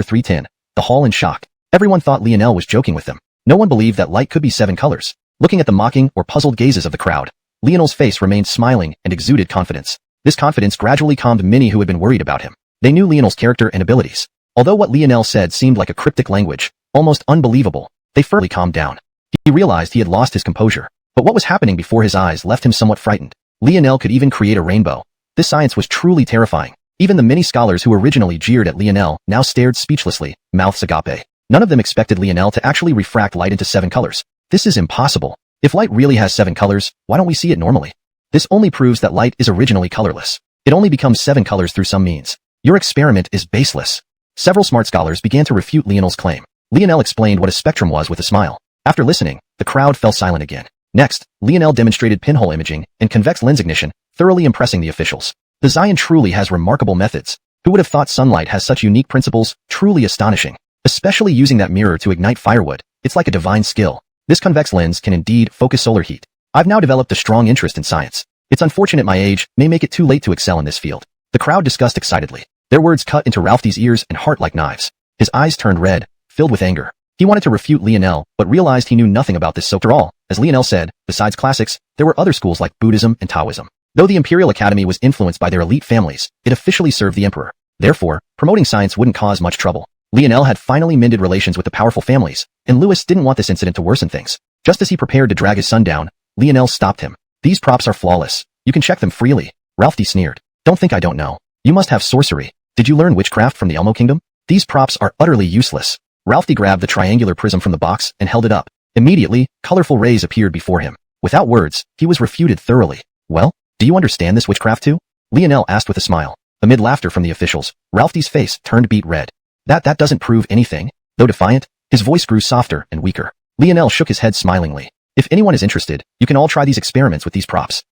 310, The Hall in shock. Everyone thought Lionel was joking with them. No one believed that light could be 7 colors. Looking at the mocking or puzzled gazes of the crowd, Lionel's face remained smiling and exuded confidence. This confidence gradually calmed many who had been worried about him. They knew Lionel's character and abilities. Although what Lionel said seemed like a cryptic language, almost unbelievable, they firmly calmed down. He realized he had lost his composure. But what was happening before his eyes left him somewhat frightened. Lionel could even create a rainbow. This science was truly terrifying. Even the many scholars who originally jeered at Lionel now stared speechlessly, mouths agape. None of them expected Lionel to actually refract light into 7 colors. This is impossible. If light really has 7 colors, why don't we see it normally? This only proves that light is originally colorless. It only becomes 7 colors through some means. Your experiment is baseless. Several smart scholars began to refute Lionel's claim. Lionel explained what a spectrum was with a smile. After listening, the crowd fell silent again. Next, Lionel demonstrated pinhole imaging and convex lens ignition, thoroughly impressing the officials. The Xiuxian truly has remarkable methods. Who would have thought sunlight has such unique principles? Truly astonishing. Especially using that mirror to ignite firewood. It's like a divine skill. This convex lens can indeed focus solar heat. I've now developed a strong interest in science. It's unfortunate my age may make it too late to excel in this field. The crowd discussed excitedly. Their words cut into Ralphie's ears and heart like knives. His eyes turned red, filled with anger. He wanted to refute Lionel, but realized he knew nothing about this so after all. As Lionel said, besides classics, there were other schools like Buddhism and Taoism. Though the Imperial Academy was influenced by their elite families, it officially served the emperor. Therefore, promoting science wouldn't cause much trouble. Lionel had finally mended relations with the powerful families, and Louis didn't want this incident to worsen things. Just as he prepared to drag his son down, Lionel stopped him. These props are flawless. You can check them freely. Ralphie sneered. Don't think I don't know. You must have sorcery. Did you learn witchcraft from the Elmo Kingdom? These props are utterly useless. Ralphie grabbed the triangular prism from the box and held it up. Immediately, colorful rays appeared before him. Without words, he was refuted thoroughly. Well, do you understand this witchcraft too? Lionel asked with a smile. Amid laughter from the officials, Ralphie's face turned beet red. That doesn't prove anything. Though defiant, his voice grew softer and weaker. Lionel shook his head smilingly. If anyone is interested, you can all try these experiments with these props.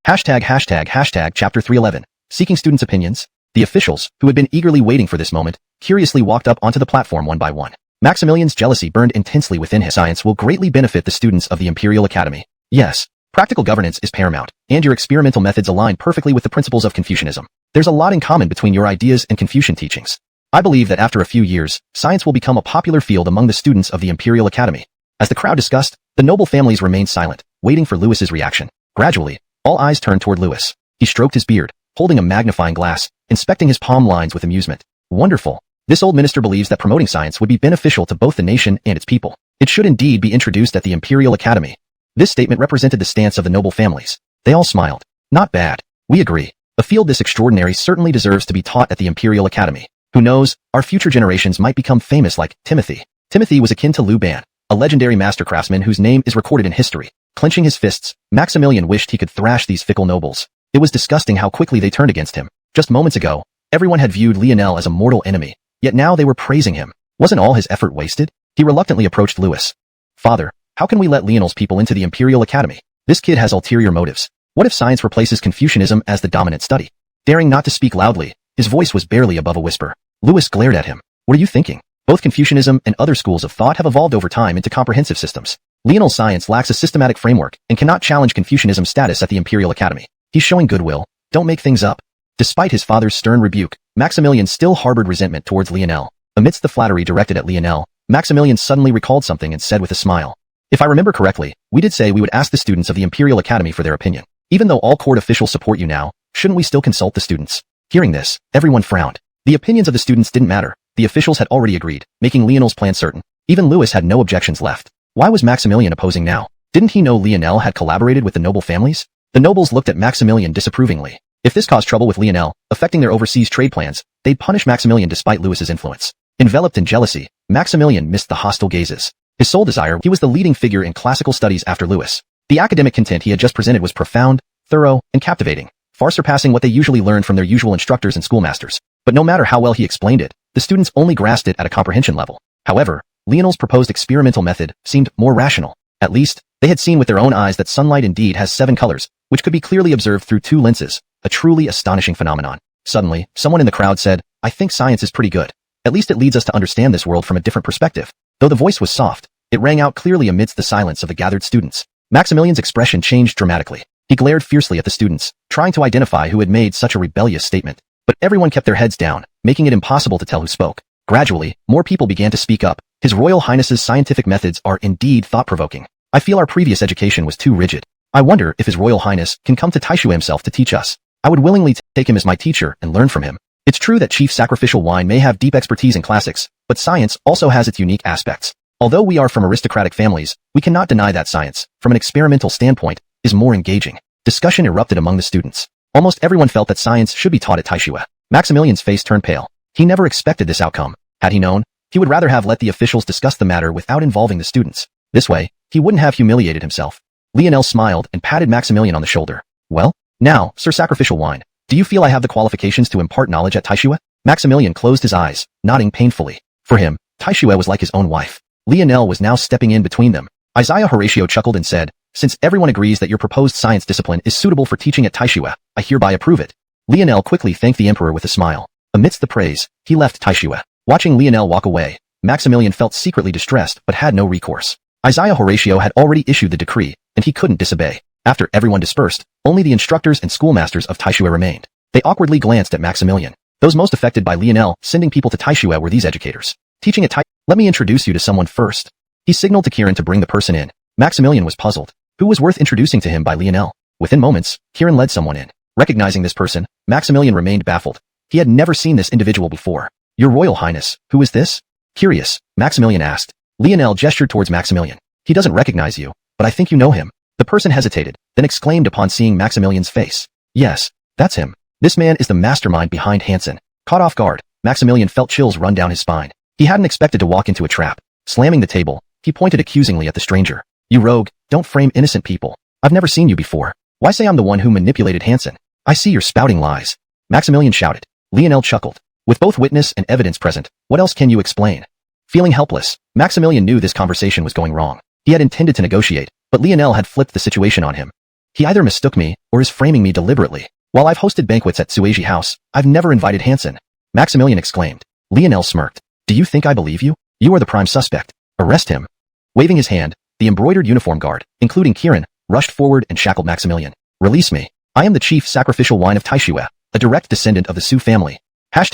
Chapter 311, Seeking Students' Opinions. The officials, who had been eagerly waiting for this moment, curiously walked up onto the platform one by one. Maximilian's jealousy burned intensely within him. Science will greatly benefit the students of the Imperial Academy. Yes, Practical governance is paramount, and your experimental methods align perfectly with the principles of Confucianism. There's a lot in common between your ideas and Confucian teachings. I believe that after a few years, science will become a popular field among the students of the Imperial Academy. As the crowd discussed, the noble families remained silent, waiting for Lewis's reaction. Gradually, all eyes turned toward Lewis. He stroked his beard, holding a magnifying glass, inspecting his palm lines with amusement. Wonderful. This old minister believes that promoting science would be beneficial to both the nation and its people. It should indeed be introduced at the Imperial Academy. This statement represented the stance of the noble families. They all smiled. Not bad. We agree. A field this extraordinary certainly deserves to be taught at the Imperial Academy. Who knows, our future generations might become famous like Timothy. Timothy was akin to Liu Ban, a legendary master craftsman whose name is recorded in history. Clenching his fists, Maximilian wished he could thrash these fickle nobles. It was disgusting how quickly they turned against him. Just moments ago, everyone had viewed Lionel as a mortal enemy, yet now they were praising him. Wasn't all his effort wasted? He reluctantly approached Lewis. Father, how can we let Lionel's people into the Imperial Academy? This kid has ulterior motives. What if science replaces Confucianism as the dominant study? Daring not to speak loudly, his voice was barely above a whisper. Lewis glared at him. What are you thinking? Both Confucianism and other schools of thought have evolved over time into comprehensive systems. Lionel's science lacks a systematic framework and cannot challenge Confucianism's status at the Imperial Academy. He's showing goodwill. Don't make things up. Despite his father's stern rebuke, Maximilian still harbored resentment towards Lionel. Amidst the flattery directed at Lionel, Maximilian suddenly recalled something and said with a smile. If I remember correctly, we did say we would ask the students of the Imperial Academy for their opinion. Even though all court officials support you now, shouldn't we still consult the students? Hearing this, everyone frowned. The opinions of the students didn't matter. The officials had already agreed, making Lionel's plan certain. Even Lewis had no objections left. Why was Maximilian opposing now? Didn't he know Lionel had collaborated with the noble families? The nobles looked at Maximilian disapprovingly. If this caused trouble with Lionel, affecting their overseas trade plans, they'd punish Maximilian despite Lewis's influence. Enveloped in jealousy, Maximilian missed the hostile gazes. His sole desire, he was the leading figure in classical studies after Lewis. The academic content he had just presented was profound, thorough, and captivating, far surpassing what they usually learned from their usual instructors and schoolmasters. But no matter how well he explained it, the students only grasped it at a comprehension level. However, Lionel's proposed experimental method seemed more rational. At least, they had seen with their own eyes that sunlight indeed has 7 colors, which could be clearly observed through 2 lenses, a truly astonishing phenomenon. Suddenly, someone in the crowd said, I think science is pretty good. At least it leads us to understand this world from a different perspective. Though the voice was soft, it rang out clearly amidst the silence of the gathered students. Maximilian's expression changed dramatically. He glared fiercely at the students, trying to identify who had made such a rebellious statement. But everyone kept their heads down, making it impossible to tell who spoke. Gradually, more people began to speak up. His Royal Highness's scientific methods are indeed thought-provoking. I feel our previous education was too rigid. I wonder if His Royal Highness can come to Taishu himself to teach us. I would willingly take him as my teacher and learn from him. It's true that Chief Sacrificial Wine may have deep expertise in classics, but science also has its unique aspects. Although we are from aristocratic families, we cannot deny that science, from an experimental standpoint, is more engaging. Discussion erupted among the students. Almost everyone felt that science should be taught at Taishu. Maximilian's face turned pale. He never expected this outcome. Had he known, he would rather have let the officials discuss the matter without involving the students. This way, he wouldn't have humiliated himself. Lionel smiled and patted Maximilian on the shoulder. Well, now, Sir Sacrificial Wine, do you feel I have the qualifications to impart knowledge at Taishu? Maximilian closed his eyes, nodding painfully. For him, Taishu was like his own wife. Lionel was now stepping in between them. Isaiah Horatio chuckled and said, since everyone agrees that your proposed science discipline is suitable for teaching at Taishu, I hereby approve it. Lionel quickly thanked the emperor with a smile. Amidst the praise, he left Taishu. Watching Lionel walk away, Maximilian felt secretly distressed but had no recourse. Isaiah Horatio had already issued the decree, and he couldn't disobey. After everyone dispersed, only the instructors and schoolmasters of Taishu remained. They awkwardly glanced at Maximilian. Those most affected by Lionel sending people to Taishu were these educators. Teaching at Taishu, let me introduce you to someone first. He signaled to Kiran to bring the person in. Maximilian was puzzled. Who was worth introducing to him by Lionel? Within moments, Kiran led someone in. Recognizing this person, Maximilian remained baffled. He had never seen this individual before. Your Royal Highness, who is this? Curious, Maximilian asked. Lionel gestured towards Maximilian. He doesn't recognize you, but I think you know him. The person hesitated, then exclaimed upon seeing Maximilian's face. Yes, that's him. This man is the mastermind behind Hansen. Caught off guard, Maximilian felt chills run down his spine. He hadn't expected to walk into a trap. Slamming the table, he pointed accusingly at the stranger. You rogue, don't frame innocent people. I've never seen you before. Why say I'm the one who manipulated Hansen? I see you're spouting lies. Maximilian shouted. Lionel chuckled. With both witness and evidence present, what else can you explain? Feeling helpless, Maximilian knew this conversation was going wrong. He had intended to negotiate, but Lionel had flipped the situation on him. He either mistook me, or is framing me deliberately. While I've hosted banquets at Xueji House, I've never invited Hansen. Maximilian exclaimed. Lionel smirked. Do you think I believe you? You are the prime suspect. Arrest him. Waving his hand, the embroidered uniform guard, including Kiran, rushed forward and shackled Maximilian. Release me. I am the chief sacrificial wine of Taishue, a direct descendant of the Su family. #####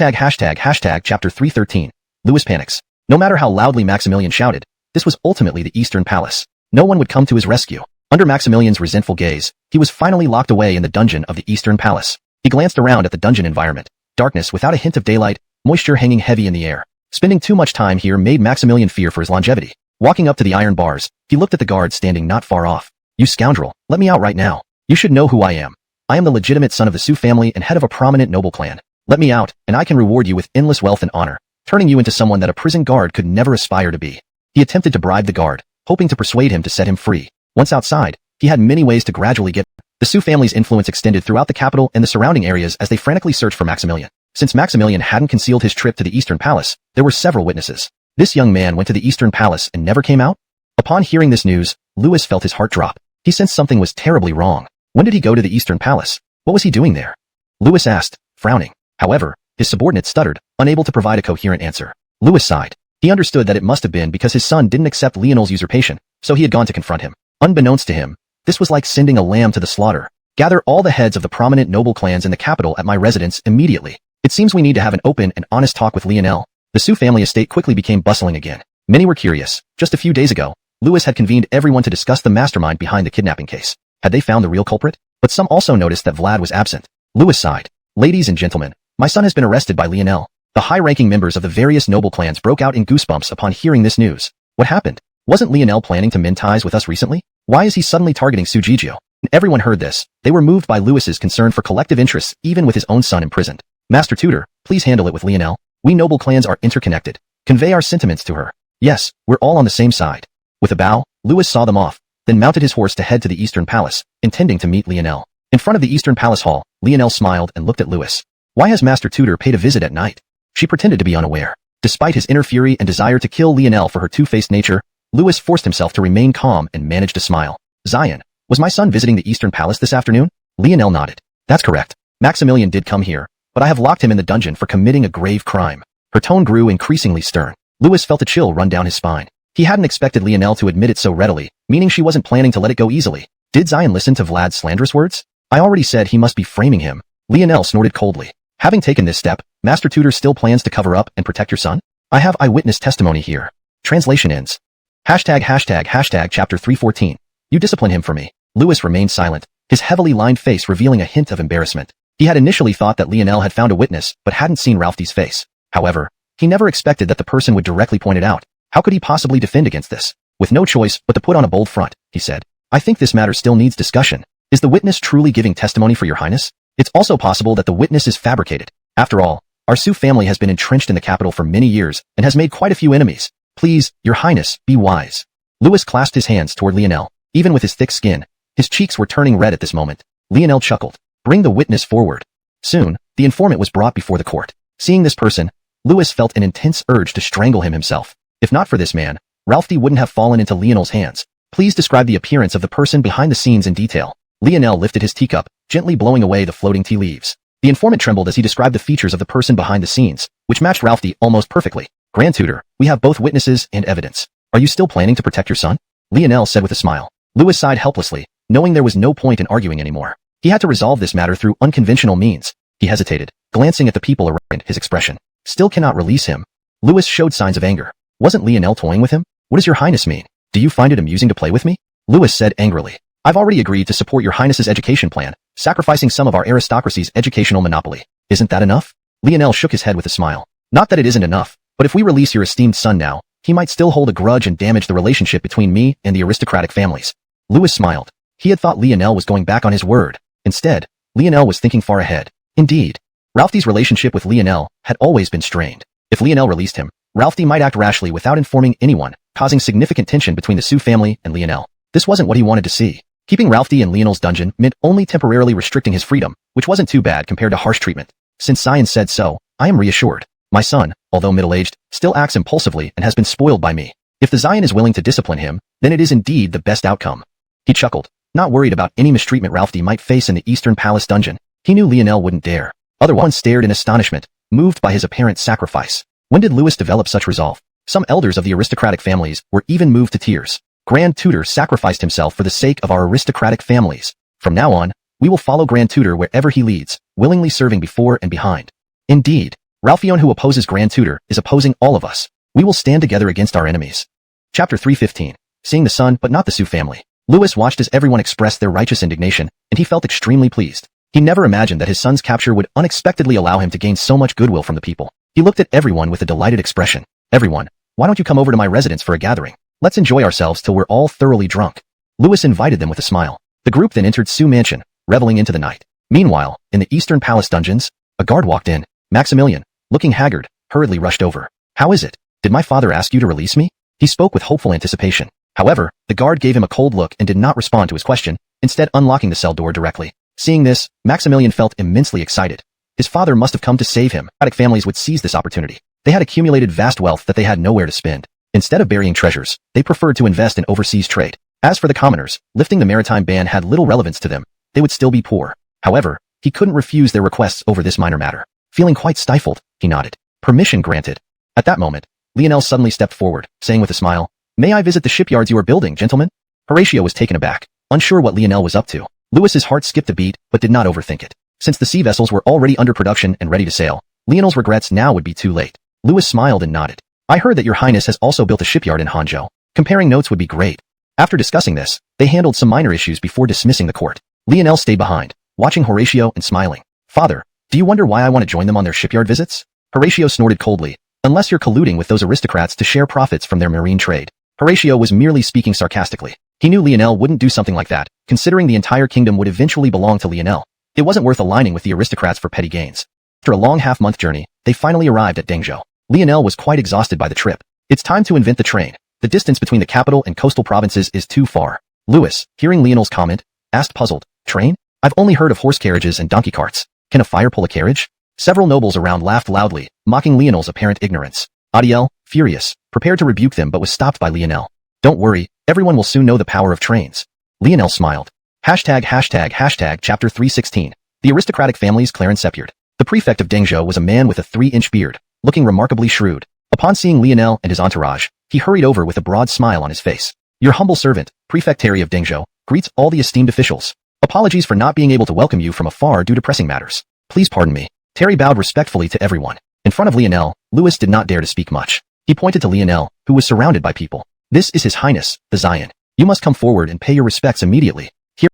Chapter 313. Louis panics. No matter how loudly Maximilian shouted, this was ultimately the Eastern Palace. No one would come to his rescue. Under Maximilian's resentful gaze, he was finally locked away in the dungeon of the Eastern Palace. He glanced around at the dungeon environment. Darkness without a hint of daylight, moisture hanging heavy in the air. Spending too much time here made Maximilian fear for his longevity. Walking up to the iron bars, he looked at the guard standing not far off. You scoundrel, let me out right now. You should know who I am. I am the legitimate son of the Su family and head of a prominent noble clan. Let me out, and I can reward you with endless wealth and honor, turning you into someone that a prison guard could never aspire to be. He attempted to bribe the guard, hoping to persuade him to set him free. Once outside, he had many ways to gradually get. The Su family's influence extended throughout the capital and the surrounding areas as they frantically searched for Maximilian. Since Maximilian hadn't concealed his trip to the Eastern Palace, there were several witnesses. This young man went to the Eastern Palace and never came out? Upon hearing this news, Louis felt his heart drop. He sensed something was terribly wrong. When did he go to the Eastern Palace? What was he doing there? Louis asked, frowning. However, his subordinate stuttered, unable to provide a coherent answer. Louis sighed. He understood that it must have been because his son didn't accept Lionel's usurpation, so he had gone to confront him. Unbeknownst to him, this was like sending a lamb to the slaughter. Gather all the heads of the prominent noble clans in the capital at my residence immediately. It seems we need to have an open and honest talk with Lionel. The Su family estate quickly became bustling again. Many were curious. Just a few days ago, Louis had convened everyone to discuss the mastermind behind the kidnapping case. Had they found the real culprit? But some also noticed that Vlad was absent. Louis sighed. Ladies and gentlemen, my son has been arrested by Lionel. The high-ranking members of the various noble clans broke out in goosebumps upon hearing this news. What happened? Wasn't Lionel planning to mend ties with us recently? Why is he suddenly targeting Sujijio? When everyone heard this, they were moved by Louis's concern for collective interests even with his own son imprisoned. Master Tutor, please handle it with Lionel. We noble clans are interconnected. Convey our sentiments to her. Yes, we're all on the same side. With a bow, Louis saw them off, then mounted his horse to head to the Eastern Palace, intending to meet Lionel. In front of the Eastern Palace hall, Lionel smiled and looked at Louis. Why has Master Tutor paid a visit at night? She pretended to be unaware. Despite his inner fury and desire to kill Lionel for her two-faced nature, Louis forced himself to remain calm and managed to smile. Zion, was my son visiting the Eastern Palace this afternoon? Lionel nodded. That's correct. Maximilian did come here, but I have locked him in the dungeon for committing a grave crime. Her tone grew increasingly stern. Louis felt a chill run down his spine. He hadn't expected Lionel to admit it so readily, meaning she wasn't planning to let it go easily. Did Zion listen to Vlad's slanderous words? I already said he must be framing him. Lionel snorted coldly. Having taken this step, Master Tutor still plans to cover up and protect your son? I have eyewitness testimony here. Translation ends. #### Chapter 314. You discipline him for me. Louis remained silent, his heavily lined face revealing a hint of embarrassment. He had initially thought that Lionel had found a witness but hadn't seen Ralphie's face. However, he never expected that the person would directly point it out. How could he possibly defend against this? With no choice but to put on a bold front, he said, I think this matter still needs discussion. Is the witness truly giving testimony for your highness? It's also possible that the witness is fabricated. After all, our Su family has been entrenched in the capital for many years and has made quite a few enemies. Please, your highness, be wise. Louis clasped his hands toward Lionel. Even with his thick skin, his cheeks were turning red at this moment. Lionel chuckled. Bring the witness forward. Soon, the informant was brought before the court. Seeing this person, Louis felt an intense urge to strangle him himself. If not for this man, Ralphie wouldn't have fallen into Lionel's hands. Please describe the appearance of the person behind the scenes in detail. Lionel lifted his teacup, gently blowing away the floating tea leaves. The informant trembled as he described the features of the person behind the scenes, which matched Ralphie almost perfectly. Grand Tutor, we have both witnesses and evidence. Are you still planning to protect your son? Lionel said with a smile. Louis sighed helplessly, knowing there was no point in arguing anymore. He had to resolve this matter through unconventional means. He hesitated, glancing at the people around. His expression still cannot release him. Louis showed signs of anger. Wasn't Lionel toying with him? What does your highness mean? Do you find it amusing to play with me? Louis said angrily. I've already agreed to support your highness's education plan, sacrificing some of our aristocracy's educational monopoly. Isn't that enough? Lionel shook his head with a smile. Not that it isn't enough, but if we release your esteemed son now, he might still hold a grudge and damage the relationship between me and the aristocratic families. Louis smiled. He had thought Lionel was going back on his word. Instead, Lionel was thinking far ahead. Indeed, Ralphie's relationship with Lionel had always been strained. If Lionel released him, Ralphie might act rashly without informing anyone, causing significant tension between the Su family and Lionel. This wasn't what he wanted to see. Keeping Ralphie in Lionel's dungeon meant only temporarily restricting his freedom, which wasn't too bad compared to harsh treatment. Since Zion said so, I am reassured. My son, although middle-aged, still acts impulsively and has been spoiled by me. If the Zion is willing to discipline him, then it is indeed the best outcome. He chuckled, not worried about any mistreatment Ralphie might face in the Eastern Palace dungeon. He knew Lionel wouldn't dare. Other ones stared in astonishment, moved by his apparent sacrifice. When did Louis develop such resolve? Some elders of the aristocratic families were even moved to tears. Grand Tutor sacrificed himself for the sake of our aristocratic families. From now on, we will follow Grand Tutor wherever he leads, willingly serving before and behind. Indeed, Ralphion who opposes Grand Tutor is opposing all of us. We will stand together against our enemies. Chapter 315. Seeing the son but not the Su family. Louis watched as everyone expressed their righteous indignation, and he felt extremely pleased. He never imagined that his son's capture would unexpectedly allow him to gain so much goodwill from the people. He looked at everyone with a delighted expression. Everyone, why don't you come over to my residence for a gathering? Let's enjoy ourselves till we're all thoroughly drunk. Louis invited them with a smile. The group then entered Su Mansion, reveling into the night. Meanwhile, in the Eastern Palace dungeons, a guard walked in. Maximilian, looking haggard, hurriedly rushed over. How is it? Did my father ask you to release me? He spoke with hopeful anticipation. However, the guard gave him a cold look and did not respond to his question, instead unlocking the cell door directly. Seeing this, Maximilian felt immensely excited. His father must have come to save him. Aristocratic families would seize this opportunity. They had accumulated vast wealth that they had nowhere to spend. Instead of burying treasures, they preferred to invest in overseas trade. As for the commoners, lifting the maritime ban had little relevance to them. They would still be poor. However, he couldn't refuse their requests over this minor matter. Feeling quite stifled, he nodded. Permission granted. At that moment, Lionel suddenly stepped forward, saying with a smile, "May I visit the shipyards you are building, gentlemen?" Horatio was taken aback, unsure what Lionel was up to. Louis's heart skipped a beat, but did not overthink it. Since the sea vessels were already under production and ready to sail, Lionel's regrets now would be too late. Louis smiled and nodded. "I heard that your highness has also built a shipyard in Hangzhou. Comparing notes would be great." After discussing this, they handled some minor issues before dismissing the court. Lionel stayed behind, watching Horatio and smiling. "Father, do you wonder why I want to join them on their shipyard visits?" Horatio snorted coldly. "Unless you're colluding with those aristocrats to share profits from their marine trade." Horatio was merely speaking sarcastically. He knew Lionel wouldn't do something like that, considering the entire kingdom would eventually belong to Lionel. It wasn't worth aligning with the aristocrats for petty gains. After a long half-month journey, they finally arrived at Liangzhou. Lionel was quite exhausted by the trip. It's time to invent the train. The distance between the capital and coastal provinces is too far. Louis, hearing Lionel's comment, asked puzzled, "Train? I've only heard of horse carriages and donkey carts. Can a fire pull a carriage?" Several nobles around laughed loudly, mocking Lionel's apparent ignorance. Adiel, furious, prepared to rebuke them but was stopped by Lionel. "Don't worry, everyone will soon know the power of trains." Lionel smiled. Chapter 316. The aristocratic family's Clarence Sepyard. The prefect of Liangzhou was a man with a 3-inch beard, looking remarkably shrewd. Upon seeing Lionel and his entourage, he hurried over with a broad smile on his face. "Your humble servant, Prefect Terry of Liangzhou, greets all the esteemed officials. Apologies for not being able to welcome you from afar due to pressing matters. Please pardon me." Terry bowed respectfully to everyone. In front of Lionel, Louis did not dare to speak much. He pointed to Lionel, who was surrounded by people. "This is His Highness, the Xiuxian. You must come forward and pay your respects immediately." Here,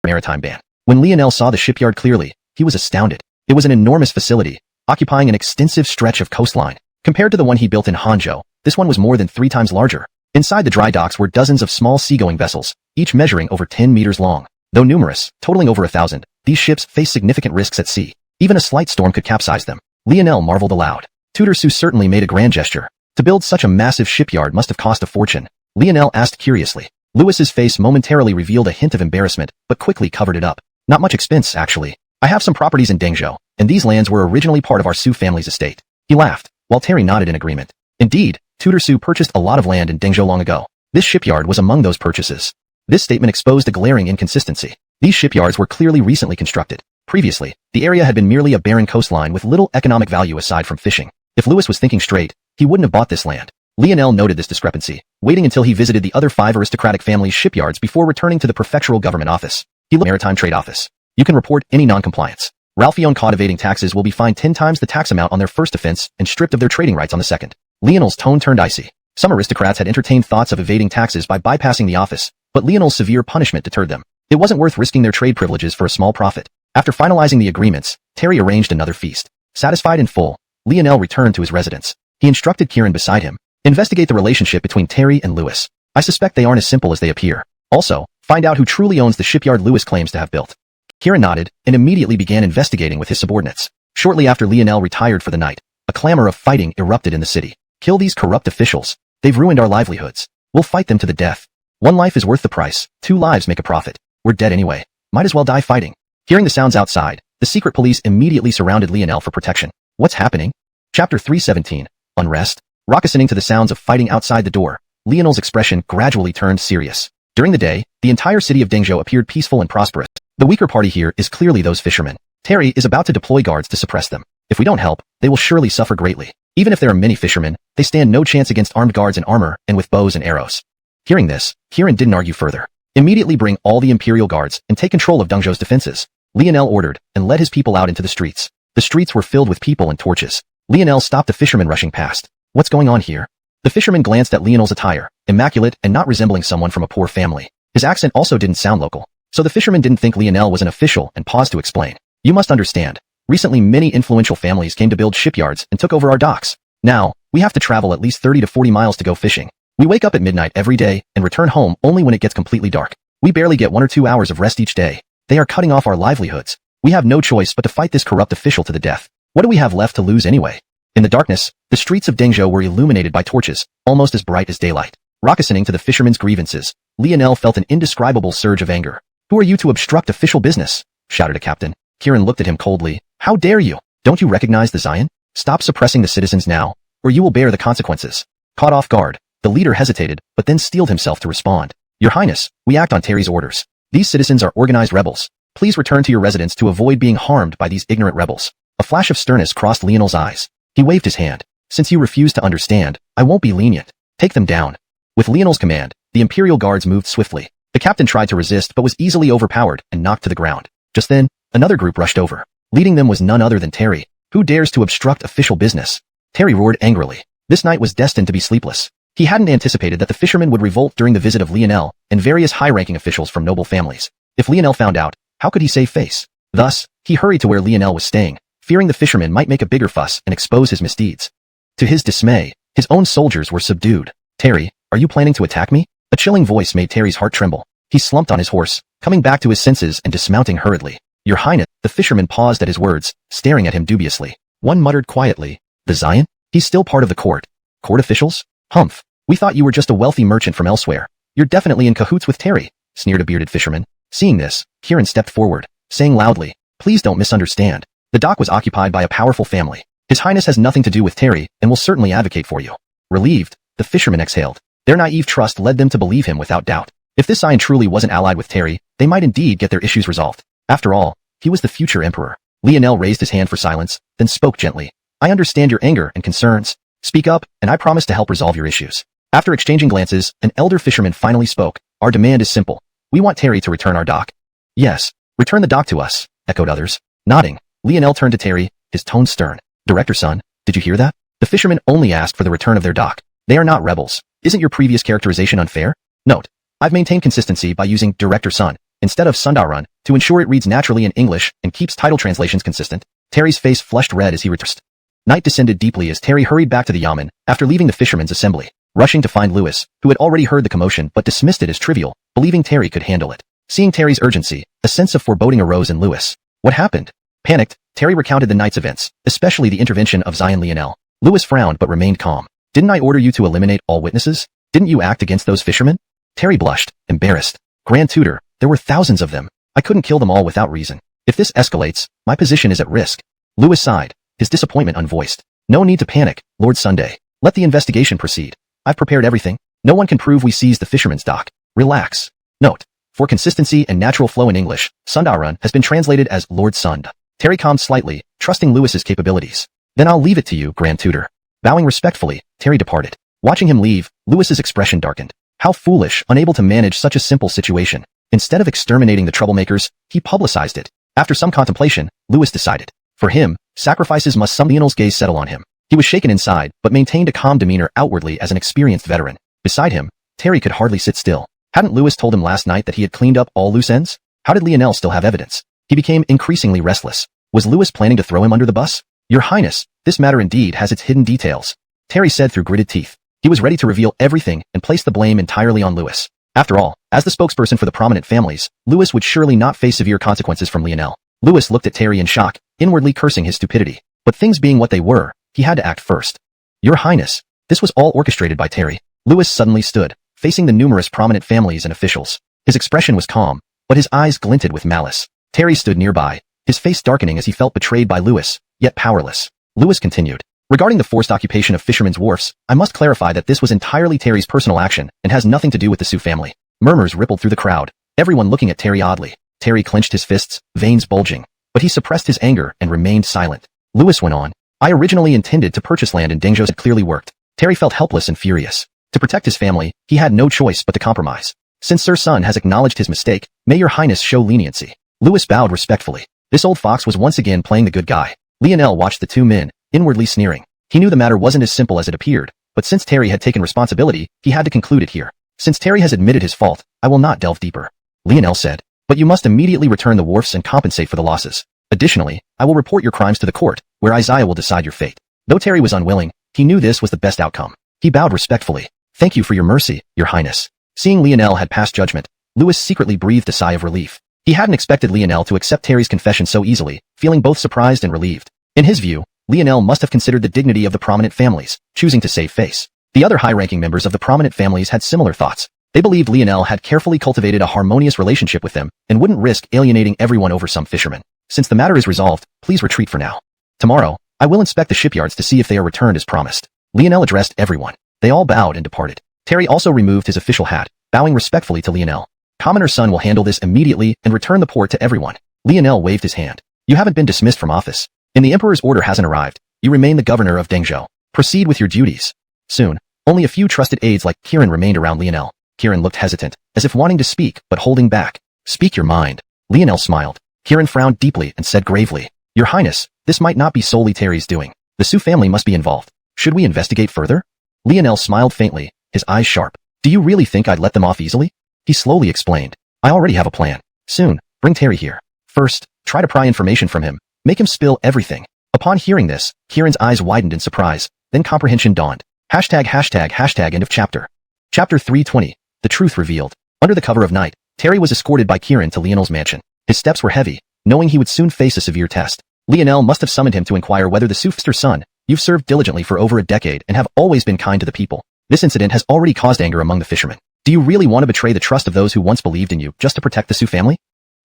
maritime ban. When Lionel saw the shipyard clearly, he was astounded. It was an enormous facility, occupying an extensive stretch of coastline. Compared to the one he built in Hangzhou, this one was more than 3 times larger. Inside the dry docks were dozens of small seagoing vessels, each measuring over 10 meters long. Though numerous, totaling over 1,000, these ships faced significant risks at sea. Even a slight storm could capsize them. Lionel marveled aloud. Tutor Su certainly made a grand gesture. To build such a massive shipyard must have cost a fortune. Lionel asked curiously. Louis's face momentarily revealed a hint of embarrassment, but quickly covered it up. "Not much expense, actually. I have some properties in Liangzhou, and these lands were originally part of our Su family's estate." He laughed, while Terry nodded in agreement. Indeed, Tutor Su purchased a lot of land in Liangzhou long ago. This shipyard was among those purchases. This statement exposed a glaring inconsistency. These shipyards were clearly recently constructed. Previously, the area had been merely a barren coastline with little economic value aside from fishing. If Louis was thinking straight, he wouldn't have bought this land. Lionel noted this discrepancy, waiting until he visited the other 5 aristocratic families' shipyards before returning to the prefectural government office. He looked at the Maritime Trade Office. "You can report any non-compliance. Ralphion caught evading taxes will be fined 10 times the tax amount on their first offense and stripped of their trading rights on the second." Lionel's tone turned icy. Some aristocrats had entertained thoughts of evading taxes by bypassing the office, but Lionel's severe punishment deterred them. It wasn't worth risking their trade privileges for a small profit. After finalizing the agreements, Terry arranged another feast. Satisfied in full, Lionel returned to his residence. He instructed Kieran beside him, "Investigate the relationship between Terry and Louis. I suspect they aren't as simple as they appear. Also, find out who truly owns the shipyard Louis claims to have built." Kieran nodded, and immediately began investigating with his subordinates. Shortly after Lionel retired for the night, a clamor of fighting erupted in the city. "Kill these corrupt officials. They've ruined our livelihoods. We'll fight them to the death. 1 life is worth the price. 2 lives make a profit. We're dead anyway. Might as well die fighting." Hearing the sounds outside, the secret police immediately surrounded Lionel for protection. What's happening? Chapter 317. Unrest. Listening to the sounds of fighting outside the door, Lionel's expression gradually turned serious. During the day, the entire city of Liangzhou appeared peaceful and prosperous. The weaker party here is clearly those fishermen. Terry is about to deploy guards to suppress them. If we don't help, they will surely suffer greatly. Even if there are many fishermen, they stand no chance against armed guards in armor and with bows and arrows. Hearing this, Kirin didn't argue further. Immediately bring all the imperial guards and take control of Dengzhou's defenses. Lionel ordered and led his people out into the streets. The streets were filled with people and torches. Lionel stopped the fisherman rushing past. What's going on here? The fisherman glanced at Lionel's attire, immaculate and not resembling someone from a poor family. His accent also didn't sound local. So the fisherman didn't think Lionel was an official and paused to explain. You must understand. Recently many influential families came to build shipyards and took over our docks. Now, we have to travel at least 30 to 40 miles to go fishing. We wake up at midnight every day and return home only when it gets completely dark. We barely get 1 or 2 hours of rest each day. They are cutting off our livelihoods. We have no choice but to fight this corrupt official to the death. What do we have left to lose anyway? In the darkness, the streets of Dengzhou were illuminated by torches, almost as bright as daylight. Rocketing to the fisherman's grievances, Lionel felt an indescribable surge of anger. Who are you to obstruct official business? Shouted a captain. Kirin looked at him coldly. How dare you? Don't you recognize the Xiuxian? Stop suppressing the citizens now, or you will bear the consequences. Caught off guard, the leader hesitated, but then steeled himself to respond. Your Highness, we act on Terry's orders. These citizens are organized rebels. Please return to your residence to avoid being harmed by these ignorant rebels. A flash of sternness crossed Lionel's eyes. He waved his hand. Since you refuse to understand, I won't be lenient. Take them down. With Lionel's command, the Imperial Guards moved swiftly. The captain tried to resist but was easily overpowered and knocked to the ground. Just then, another group rushed over. Leading them was none other than Terry. Who dares to obstruct official business? Terry roared angrily. This night was destined to be sleepless. He hadn't anticipated that the fishermen would revolt during the visit of Lionel and various high-ranking officials from noble families. If Lionel found out, how could he save face? Thus, he hurried to where Lionel was staying, fearing the fisherman might make a bigger fuss and expose his misdeeds. To his dismay, his own soldiers were subdued. Terry, are you planning to attack me? A chilling voice made Terry's heart tremble. He slumped on his horse, coming back to his senses and dismounting hurriedly. Your Highness, the fisherman paused at his words, staring at him dubiously. One muttered quietly, the Xiuxian? He's still part of the court. Court officials? Humph. We thought you were just a wealthy merchant from elsewhere. You're definitely in cahoots with Terry, sneered a bearded fisherman. Seeing this, Kirin stepped forward, saying loudly, please don't misunderstand. The dock was occupied by a powerful family. His Highness has nothing to do with Terry and will certainly advocate for you. Relieved, the fisherman exhaled. Their naive trust led them to believe him without doubt. If this Xiuxian truly wasn't allied with Terry, they might indeed get their issues resolved. After all, he was the future emperor. Lionel raised his hand for silence, then spoke gently. I understand your anger and concerns. Speak up, and I promise to help resolve your issues. After exchanging glances, an elder fisherman finally spoke. Our demand is simple. We want Terry to return our dock. Yes, return the dock to us, echoed others. Nodding, Lionel turned to Terry, his tone stern. Director son, did you hear that? The fishermen only asked for the return of their dock. They are not rebels. Isn't your previous characterization unfair? Note, I've maintained consistency by using Director son instead of Sundarun to ensure it reads naturally in English and keeps title translations consistent. Terry's face flushed red as he returned. Night descended deeply as Terry hurried back to the yamen after leaving the fishermen's assembly, rushing to find Lewis, who had already heard the commotion but dismissed it as trivial, believing Terry could handle it. Seeing Terry's urgency, a sense of foreboding arose in Lewis. What happened? Panicked, Terry recounted the night's events, especially the intervention of Xiuxian Lionel. Lewis frowned but remained calm. Didn't I order you to eliminate all witnesses? Didn't you act against those fishermen? Terry blushed, embarrassed. Grand Tutor, there were thousands of them. I couldn't kill them all without reason. If this escalates, my position is at risk. Lewis sighed, his disappointment unvoiced. No need to panic, Lord Sunday. Let the investigation proceed. I've prepared everything. No one can prove we seized the fisherman's dock. Relax. Note, for consistency and natural flow in English, Sundarun has been translated as Lord Sund. Terry calmed slightly, trusting Lewis's capabilities. Then I'll leave it to you, Grand Tutor. Bowing respectfully, Terry departed. Watching him leave, Lewis's expression darkened. How foolish, unable to manage such a simple situation. Instead of exterminating the troublemakers, he publicized it. After some contemplation, Lewis decided. For him, sacrifices must some. Lionel's gaze settle on him. He was shaken inside, but maintained a calm demeanor outwardly as an experienced veteran. Beside him, Terry could hardly sit still. Hadn't Lewis told him last night that he had cleaned up all loose ends? How did Lionel still have evidence? He became increasingly restless. Was Lewis planning to throw him under the bus? Your Highness, this matter indeed has its hidden details, Terry said through gritted teeth. He was ready to reveal everything and place the blame entirely on Lewis. After all, as the spokesperson for the prominent families, Lewis would surely not face severe consequences from Lionel. Lewis looked at Terry in shock, inwardly cursing his stupidity. But things being what they were, he had to act first. Your Highness, this was all orchestrated by Terry. Lewis suddenly stood, facing the numerous prominent families and officials. His expression was calm, but his eyes glinted with malice. Terry stood nearby, his face darkening as he felt betrayed by Lewis, yet powerless. Lewis continued. Regarding the forced occupation of fishermen's wharfs, I must clarify that this was entirely Terry's personal action and has nothing to do with the Sioux family. Murmurs rippled through the crowd, everyone looking at Terry oddly. Terry clenched his fists, veins bulging, but he suppressed his anger and remained silent. Lewis went on. I originally intended to purchase land in Dengzhou. It clearly worked. Terry felt helpless and furious. To protect his family, he had no choice but to compromise. Since Sir Sun has acknowledged his mistake, may your highness show leniency. Louis bowed respectfully. This old fox was once again playing the good guy. Lionel watched the two men, inwardly sneering. He knew the matter wasn't as simple as it appeared, but since Terry had taken responsibility, he had to conclude it here. Since Terry has admitted his fault, I will not delve deeper. Lionel said. But you must immediately return the wharfs and compensate for the losses. Additionally, I will report your crimes to the court, where Isaiah will decide your fate. Though Terry was unwilling, he knew this was the best outcome. He bowed respectfully. Thank you for your mercy, your highness. Seeing Lionel had passed judgment, Louis secretly breathed a sigh of relief. He hadn't expected Lionel to accept Terry's confession so easily, feeling both surprised and relieved. In his view, Lionel must have considered the dignity of the prominent families, choosing to save face. The other high-ranking members of the prominent families had similar thoughts. They believed Lionel had carefully cultivated a harmonious relationship with them and wouldn't risk alienating everyone over some fisherman. Since the matter is resolved, please retreat for now. Tomorrow, I will inspect the shipyards to see if they are returned as promised. Lionel addressed everyone. They all bowed and departed. Terry also removed his official hat, bowing respectfully to Lionel. Commoner Sun will handle this immediately and return the port to everyone. Lionel waved his hand. You haven't been dismissed from office. And the Emperor's order hasn't arrived. You remain the governor of Dengzhou. Proceed with your duties. Soon, only a few trusted aides like Kiran remained around Lionel. Kiran looked hesitant, as if wanting to speak, but holding back. Speak your mind. Lionel smiled. Kiran frowned deeply and said gravely, Your Highness, this might not be solely Terry's doing. The Su family must be involved. Should we investigate further? Lionel smiled faintly, his eyes sharp. Do you really think I'd let them off easily? He slowly explained. I already have a plan. Soon, bring Terry here. First, try to pry information from him. Make him spill everything. Upon hearing this, Kiran's eyes widened in surprise. Then comprehension dawned. End of chapter. Chapter 320. The Truth Revealed. Under the cover of night, Terry was escorted by Kiran to Lionel's mansion. His steps were heavy, knowing he would soon face a severe test. Lionel must have summoned him to inquire whether the Sufster son, you've served diligently for over a decade and have always been kind to the people. This incident has already caused anger among the fishermen. Do you really want to betray the trust of those who once believed in you just to protect the Su family?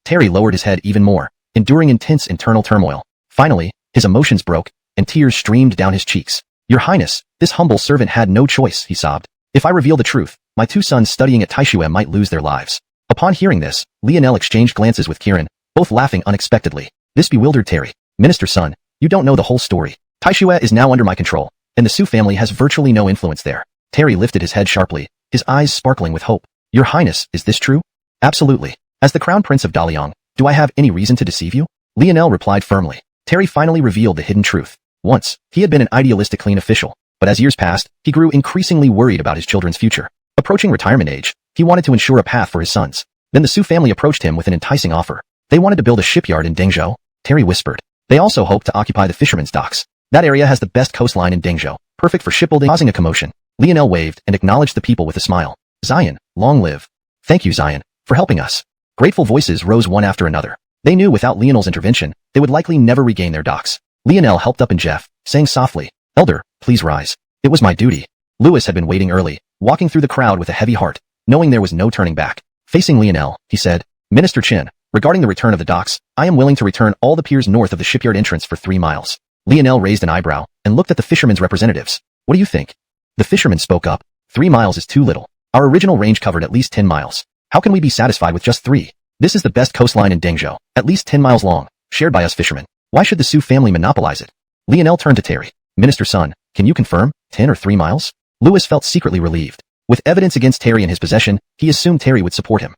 Terry lowered his head even more, enduring intense internal turmoil. Finally, his emotions broke, and tears streamed down his cheeks. Your Highness, this humble servant had no choice, he sobbed. If I reveal the truth, my two sons studying at Taishuan might lose their lives. Upon hearing this, Lionel exchanged glances with Kiran, both laughing unexpectedly. This bewildered Terry. Minister son, you don't know the whole story. Taishuan is now under my control, and the Su family has virtually no influence there. Terry lifted his head sharply, his eyes sparkling with hope. Your Highness, is this true? Absolutely. As the Crown Prince of Daliang, do I have any reason to deceive you? Lionel replied firmly. Terry finally revealed the hidden truth. Once, he had been an idealistic clean official, but as years passed, he grew increasingly worried about his children's future. Approaching retirement age, he wanted to ensure a path for his sons. Then the Su family approached him with an enticing offer. They wanted to build a shipyard in Dengzhou. Terry whispered. They also hoped to occupy the fishermen's docks. That area has the best coastline in Dengzhou, perfect for shipbuilding, causing a commotion. Lionel waved and acknowledged the people with a smile. Xian, long live. Thank you, Xian, for helping us. Grateful voices rose one after another. They knew without Lionel's intervention, they would likely never regain their docks. Lionel helped up in Jeff, saying softly, Elder, please rise. It was my duty. Louis had been waiting early, walking through the crowd with a heavy heart, knowing there was no turning back. Facing Lionel, he said, Minister Chin, regarding the return of the docks, I am willing to return all the piers north of the shipyard entrance for 3 miles. Lionel raised an eyebrow and looked at the fishermen's representatives. What do you think? The fisherman spoke up. 3 miles is too little. Our original range covered at least 10 miles. How can we be satisfied with just 3? This is the best coastline in Dengzhou, at least 10 miles long, shared by us fishermen. Why should the Su family monopolize it? Lionel turned to Terry. Minister son, can you confirm, 10 or 3 miles? Louis felt secretly relieved. With evidence against Terry in his possession, he assumed Terry would support him.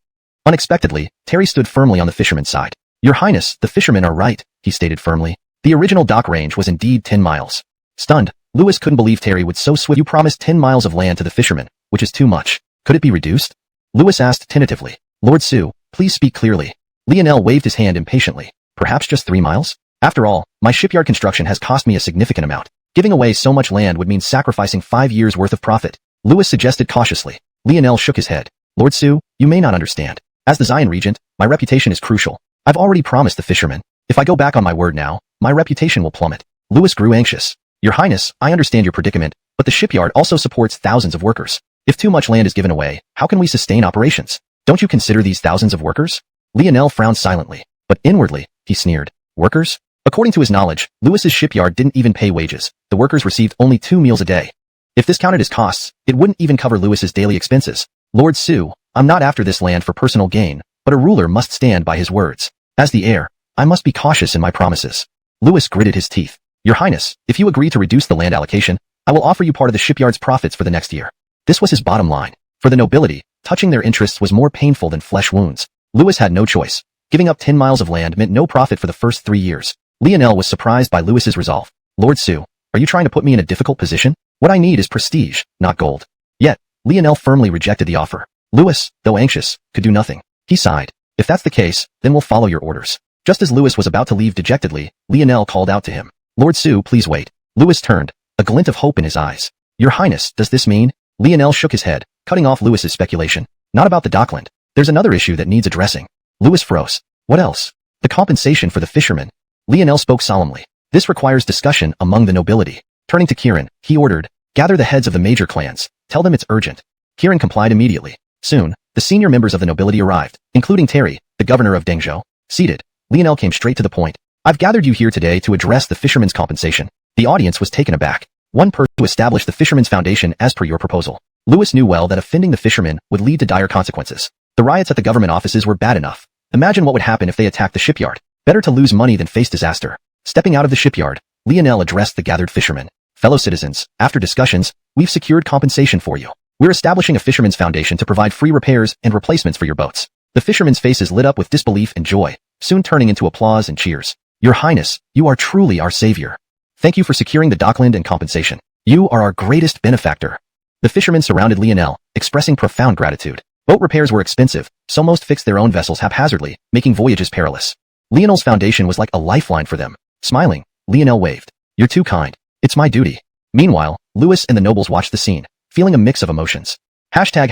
Unexpectedly, Terry stood firmly on the fisherman's side. Your Highness, the fishermen are right, he stated firmly. The original dock range was indeed 10 miles. Stunned, Louis couldn't believe Terry would so swift. You promised 10 miles of land to the fishermen, which is too much. Could it be reduced? Louis asked tentatively. Lord Su, please speak clearly. Lionel waved his hand impatiently. Perhaps just 3 miles? After all, my shipyard construction has cost me a significant amount. Giving away so much land would mean sacrificing 5 years' worth of profit. Louis suggested cautiously. Lionel shook his head. Lord Su, you may not understand. As the Xian regent, my reputation is crucial. I've already promised the fishermen. If I go back on my word now, my reputation will plummet. Louis grew anxious. Your Highness, I understand your predicament, but the shipyard also supports thousands of workers. If too much land is given away, how can we sustain operations? Don't you consider these thousands of workers? Lionel frowned silently, but inwardly, he sneered. Workers? According to his knowledge, Louis's shipyard didn't even pay wages. The workers received only 2 meals a day. If this counted as costs, it wouldn't even cover Louis's daily expenses. Lord Su, I'm not after this land for personal gain, but a ruler must stand by his words. As the heir, I must be cautious in my promises. Louis gritted his teeth. Your Highness, if you agree to reduce the land allocation, I will offer you part of the shipyard's profits for the next year. This was his bottom line. For the nobility, touching their interests was more painful than flesh wounds. Louis had no choice. Giving up 10 miles of land meant no profit for the first 3 years. Lionel was surprised by Louis's resolve. Lord Su, are you trying to put me in a difficult position? What I need is prestige, not gold. Yet, Lionel firmly rejected the offer. Louis, though anxious, could do nothing. He sighed. If that's the case, then we'll follow your orders. Just as Louis was about to leave dejectedly, Lionel called out to him. Lord Su, please wait. Louis turned, a glint of hope in his eyes. Your Highness, does this mean? Lionel shook his head, cutting off Louis's speculation. Not about the dockland. There's another issue that needs addressing. Louis froze. What else? The compensation for the fishermen. Lionel spoke solemnly. This requires discussion among the nobility. Turning to Kieran, he ordered, gather the heads of the major clans. Tell them it's urgent. Kieran complied immediately. Soon, the senior members of the nobility arrived, including Terry, the governor of Liangzhou. Seated, Lionel came straight to the point. I've gathered you here today to address the fishermen's compensation. The audience was taken aback. One person to establish the Fishermen's Foundation as per your proposal. Louis knew well that offending the fishermen would lead to dire consequences. The riots at the government offices were bad enough. Imagine what would happen if they attacked the shipyard. Better to lose money than face disaster. Stepping out of the shipyard, Lionel addressed the gathered fishermen. Fellow citizens, after discussions, we've secured compensation for you. We're establishing a Fishermen's Foundation to provide free repairs and replacements for your boats. The fishermen's faces lit up with disbelief and joy, soon turning into applause and cheers. Your Highness, you are truly our savior. Thank you for securing the dockland and compensation. You are our greatest benefactor. The fishermen surrounded Lionel, expressing profound gratitude. Boat repairs were expensive, so most fixed their own vessels haphazardly, making voyages perilous. Lionel's foundation was like a lifeline for them. Smiling, Lionel waved. You're too kind. It's my duty. Meanwhile, Louis and the nobles watched the scene, feeling a mix of emotions. Hashtag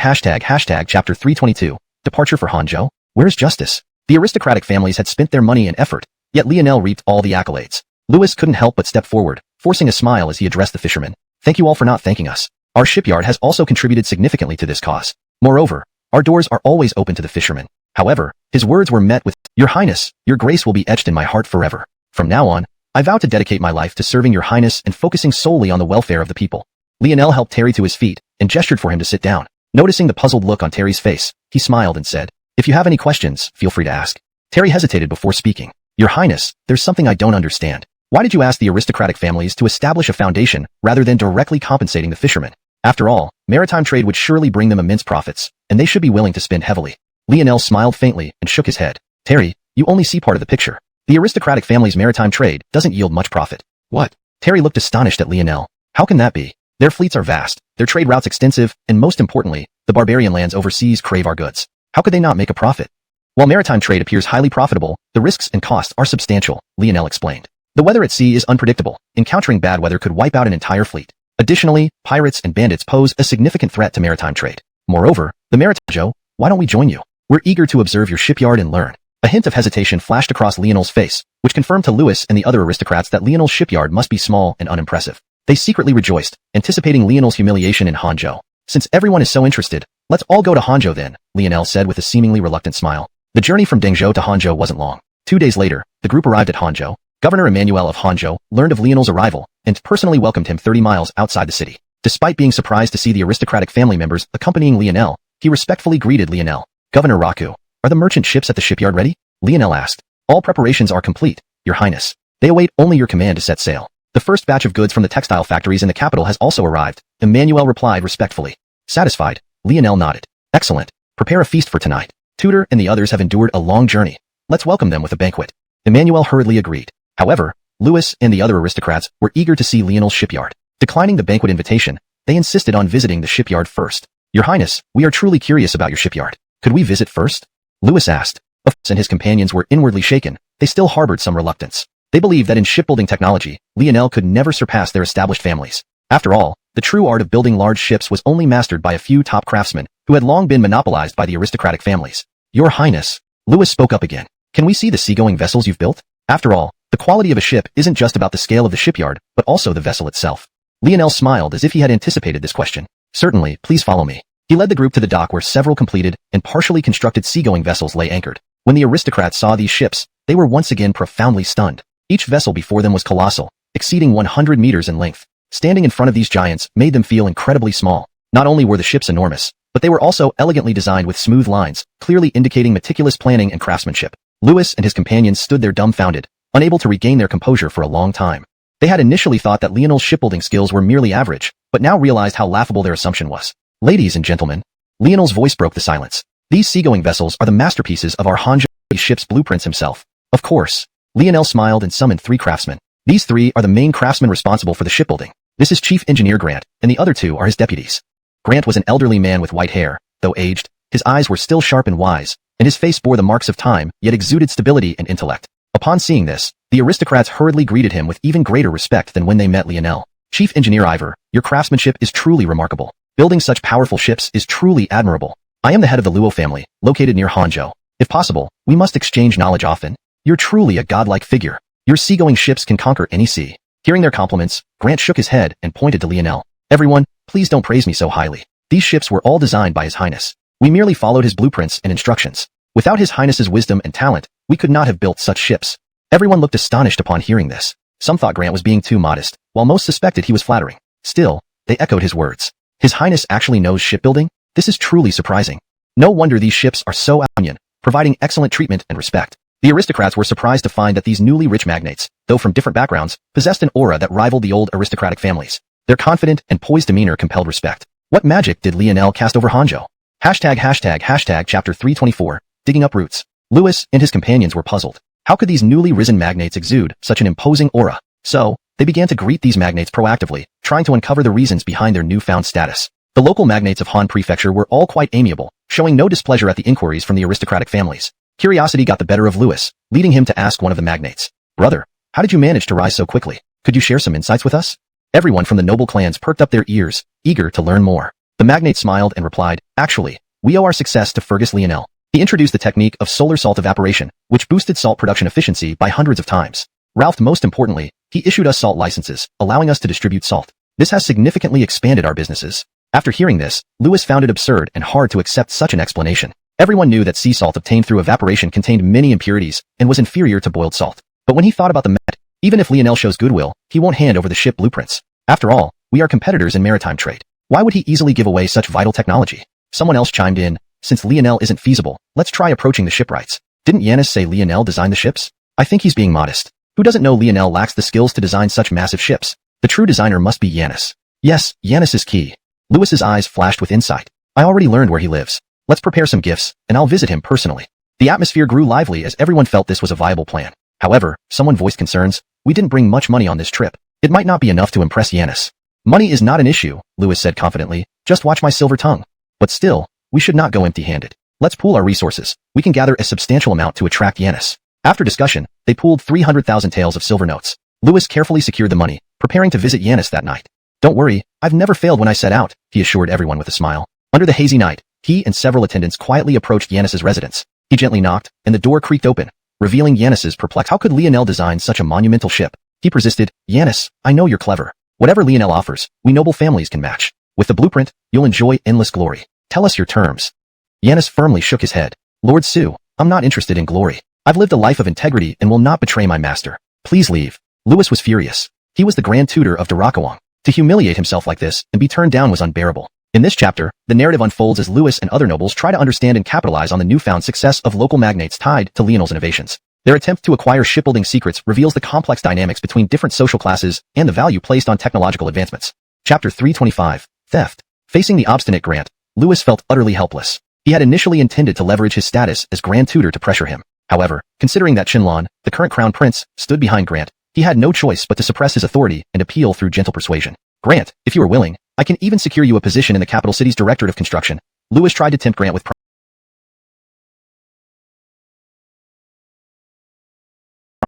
chapter 322, departure for Hangzhou. Where's justice? The aristocratic families had spent their money and effort, yet Lionel reaped all the accolades. Louis couldn't help but step forward, forcing a smile as he addressed the fishermen. Thank you all for not thanking us. Our shipyard has also contributed significantly to this cause. Moreover, our doors are always open to the fishermen. However, his words were met with, Your Highness, your grace will be etched in my heart forever. From now on, I vow to dedicate my life to serving your Highness and focusing solely on the welfare of the people. Lionel helped Terry to his feet and gestured for him to sit down. Noticing the puzzled look on Terry's face, he smiled and said, If you have any questions, feel free to ask. Terry hesitated before speaking. Your Highness, there's something I don't understand. Why did you ask the aristocratic families to establish a foundation rather than directly compensating the fishermen? After all, maritime trade would surely bring them immense profits, and they should be willing to spend heavily. Lionel smiled faintly and shook his head. Terry, you only see part of the picture. The aristocratic family's maritime trade doesn't yield much profit. What? Terry looked astonished at Lionel. How can that be? Their fleets are vast, their trade routes extensive, and most importantly, the barbarian lands overseas crave our goods. How could they not make a profit? While maritime trade appears highly profitable, the risks and costs are substantial, Lionel explained. The weather at sea is unpredictable. Encountering bad weather could wipe out an entire fleet. Additionally, pirates and bandits pose a significant threat to maritime trade. Moreover, the maritime why don't we join you? We're eager to observe your shipyard and learn. A hint of hesitation flashed across Lionel's face, which confirmed to Louis and the other aristocrats that Lionel's shipyard must be small and unimpressive. They secretly rejoiced, anticipating Lionel's humiliation in Hangzhou. Since everyone is so interested, let's all go to Hangzhou then, Lionel said with a seemingly reluctant smile. The journey from Liangzhou to Hangzhou wasn't long. 2 days later, the group arrived at Hangzhou. Governor Emmanuel of Hangzhou learned of Lionel's arrival and personally welcomed him 30 miles outside the city. Despite being surprised to see the aristocratic family members accompanying Lionel, he respectfully greeted Lionel. Governor Raku, are the merchant ships at the shipyard ready? Lionel asked. All preparations are complete, Your Highness. They await only your command to set sail. The first batch of goods from the textile factories in the capital has also arrived, Emmanuel replied respectfully. Satisfied, Lionel nodded. Excellent. Prepare a feast for tonight. Tutor and the others have endured a long journey. Let's welcome them with a banquet. Emmanuel hurriedly agreed. However, Louis and the other aristocrats were eager to see Lionel's shipyard. Declining the banquet invitation, they insisted on visiting the shipyard first. Your Highness, we are truly curious about your shipyard. Could we visit first? Louis asked. Of course, and his companions were inwardly shaken. They still harbored some reluctance. They believed that in shipbuilding technology, Lionel could never surpass their established families. After all, the true art of building large ships was only mastered by a few top craftsmen who had long been monopolized by the aristocratic families. Your Highness, Louis spoke up again. Can we see the seagoing vessels you've built? After all, the quality of a ship isn't just about the scale of the shipyard, but also the vessel itself. Lionel smiled as if he had anticipated this question. Certainly, please follow me. He led the group to the dock where several completed and partially constructed seagoing vessels lay anchored. When the aristocrats saw these ships, they were once again profoundly stunned. Each vessel before them was colossal, exceeding 100 meters in length. Standing in front of these giants made them feel incredibly small. Not only were the ships enormous, but they were also elegantly designed with smooth lines, clearly indicating meticulous planning and craftsmanship. Louis and his companions stood there dumbfounded, unable to regain their composure for a long time. They had initially thought that Lionel's shipbuilding skills were merely average, but now realized how laughable their assumption was. Ladies and gentlemen, Lionel's voice broke the silence. These seagoing vessels are the masterpieces of our Hangzhou ship's blueprints himself. Of course. Lionel smiled and summoned 3 craftsmen. These 3 are the main craftsmen responsible for the shipbuilding. This is Chief Engineer Grant, and the other 2 are his deputies. Grant was an elderly man with white hair. Though aged, his eyes were still sharp and wise, and his face bore the marks of time, yet exuded stability and intellect. Upon seeing this, the aristocrats hurriedly greeted him with even greater respect than when they met Lionel. Chief Engineer Ivor, your craftsmanship is truly remarkable. Building such powerful ships is truly admirable. I am the head of the Luo family, located near Hangzhou. If possible, we must exchange knowledge often. You're truly a godlike figure. Your seagoing ships can conquer any sea. Hearing their compliments, Grant shook his head and pointed to Lionel. Everyone, please don't praise me so highly. These ships were all designed by His Highness. We merely followed his blueprints and instructions. Without His Highness's wisdom and talent, we could not have built such ships. Everyone looked astonished upon hearing this. Some thought Grant was being too modest, while most suspected he was flattering. Still, they echoed his words. His Highness actually knows shipbuilding? This is truly surprising. No wonder these ships are so onion, providing excellent treatment and respect. The aristocrats were surprised to find that these newly rich magnates, though from different backgrounds, possessed an aura that rivaled the old aristocratic families. Their confident and poised demeanor compelled respect. What magic did Lionel cast over Hangzhou? ####Chapter 324, Digging Up Roots. Louis and his companions were puzzled. How could these newly risen magnates exude such an imposing aura? So, they began to greet these magnates proactively, trying to uncover the reasons behind their newfound status. The local magnates of Han Prefecture were all quite amiable, showing no displeasure at the inquiries from the aristocratic families. Curiosity got the better of Louis, leading him to ask one of the magnates. Brother, how did you manage to rise so quickly? Could you share some insights with us? Everyone from the noble clans perked up their ears, eager to learn more. The magnate smiled and replied, actually, we owe our success to Fergus Lionel. He introduced the technique of solar salt evaporation, which boosted salt production efficiency by hundreds of times. Ralph, most importantly, he issued us salt licenses, allowing us to distribute salt. This has significantly expanded our businesses. After hearing this, Louis found it absurd and hard to accept such an explanation. Everyone knew that sea salt obtained through evaporation contained many impurities and was inferior to boiled salt. But when he thought about the met, even if Lionel shows goodwill, he won't hand over the ship blueprints. After all, we are competitors in maritime trade. Why would he easily give away such vital technology? Someone else chimed in, since Lionel isn't feasible, let's try approaching the shipwrights. Didn't Yanis say Lionel designed the ships? I think he's being modest. Who doesn't know Lionel lacks the skills to design such massive ships? The true designer must be Yanis. Yes, Yanis is key. Louis's eyes flashed with insight. I already learned where he lives. Let's prepare some gifts, and I'll visit him personally. The atmosphere grew lively as everyone felt this was a viable plan. However, someone voiced concerns. We didn't bring much money on this trip. It might not be enough to impress Yanis. Money is not an issue, Louis said confidently. Just watch my silver tongue. But still, we should not go empty-handed. Let's pool our resources. We can gather a substantial amount to attract Yanis. After discussion, they pooled 300,000 taels of silver notes. Louis carefully secured the money, preparing to visit Yanis that night. Don't worry, I've never failed when I set out, he assured everyone with a smile. Under the hazy night, he and several attendants quietly approached Yanis's residence. He gently knocked, and the door creaked open, revealing Yanis's perplexed. How could Lionel design such a monumental ship? He persisted, Yanis, I know you're clever. Whatever Lionel offers, we noble families can match. With the blueprint, you'll enjoy endless glory. Tell us your terms. Yanis firmly shook his head. Lord Su, I'm not interested in glory. I've lived a life of integrity and will not betray my master. Please leave. Louis was furious. He was the Grand Tutor of Xuanhuan. To humiliate himself like this and be turned down was unbearable. In this chapter, the narrative unfolds as Louis and other nobles try to understand and capitalize on the newfound success of local magnates tied to Lionel's innovations. Their attempt to acquire shipbuilding secrets reveals the complex dynamics between different social classes and the value placed on technological advancements. Chapter 325, Theft. Facing the obstinate Grant, Louis felt utterly helpless. He had initially intended to leverage his status as Grand Tutor to pressure him. However, considering that Xiuxian, the current crown prince, stood behind Grant, he had no choice but to suppress his authority and appeal through gentle persuasion. Grant, if you are willing, I can even secure you a position in the capital city's Directorate of Construction. Louis tried to tempt Grant with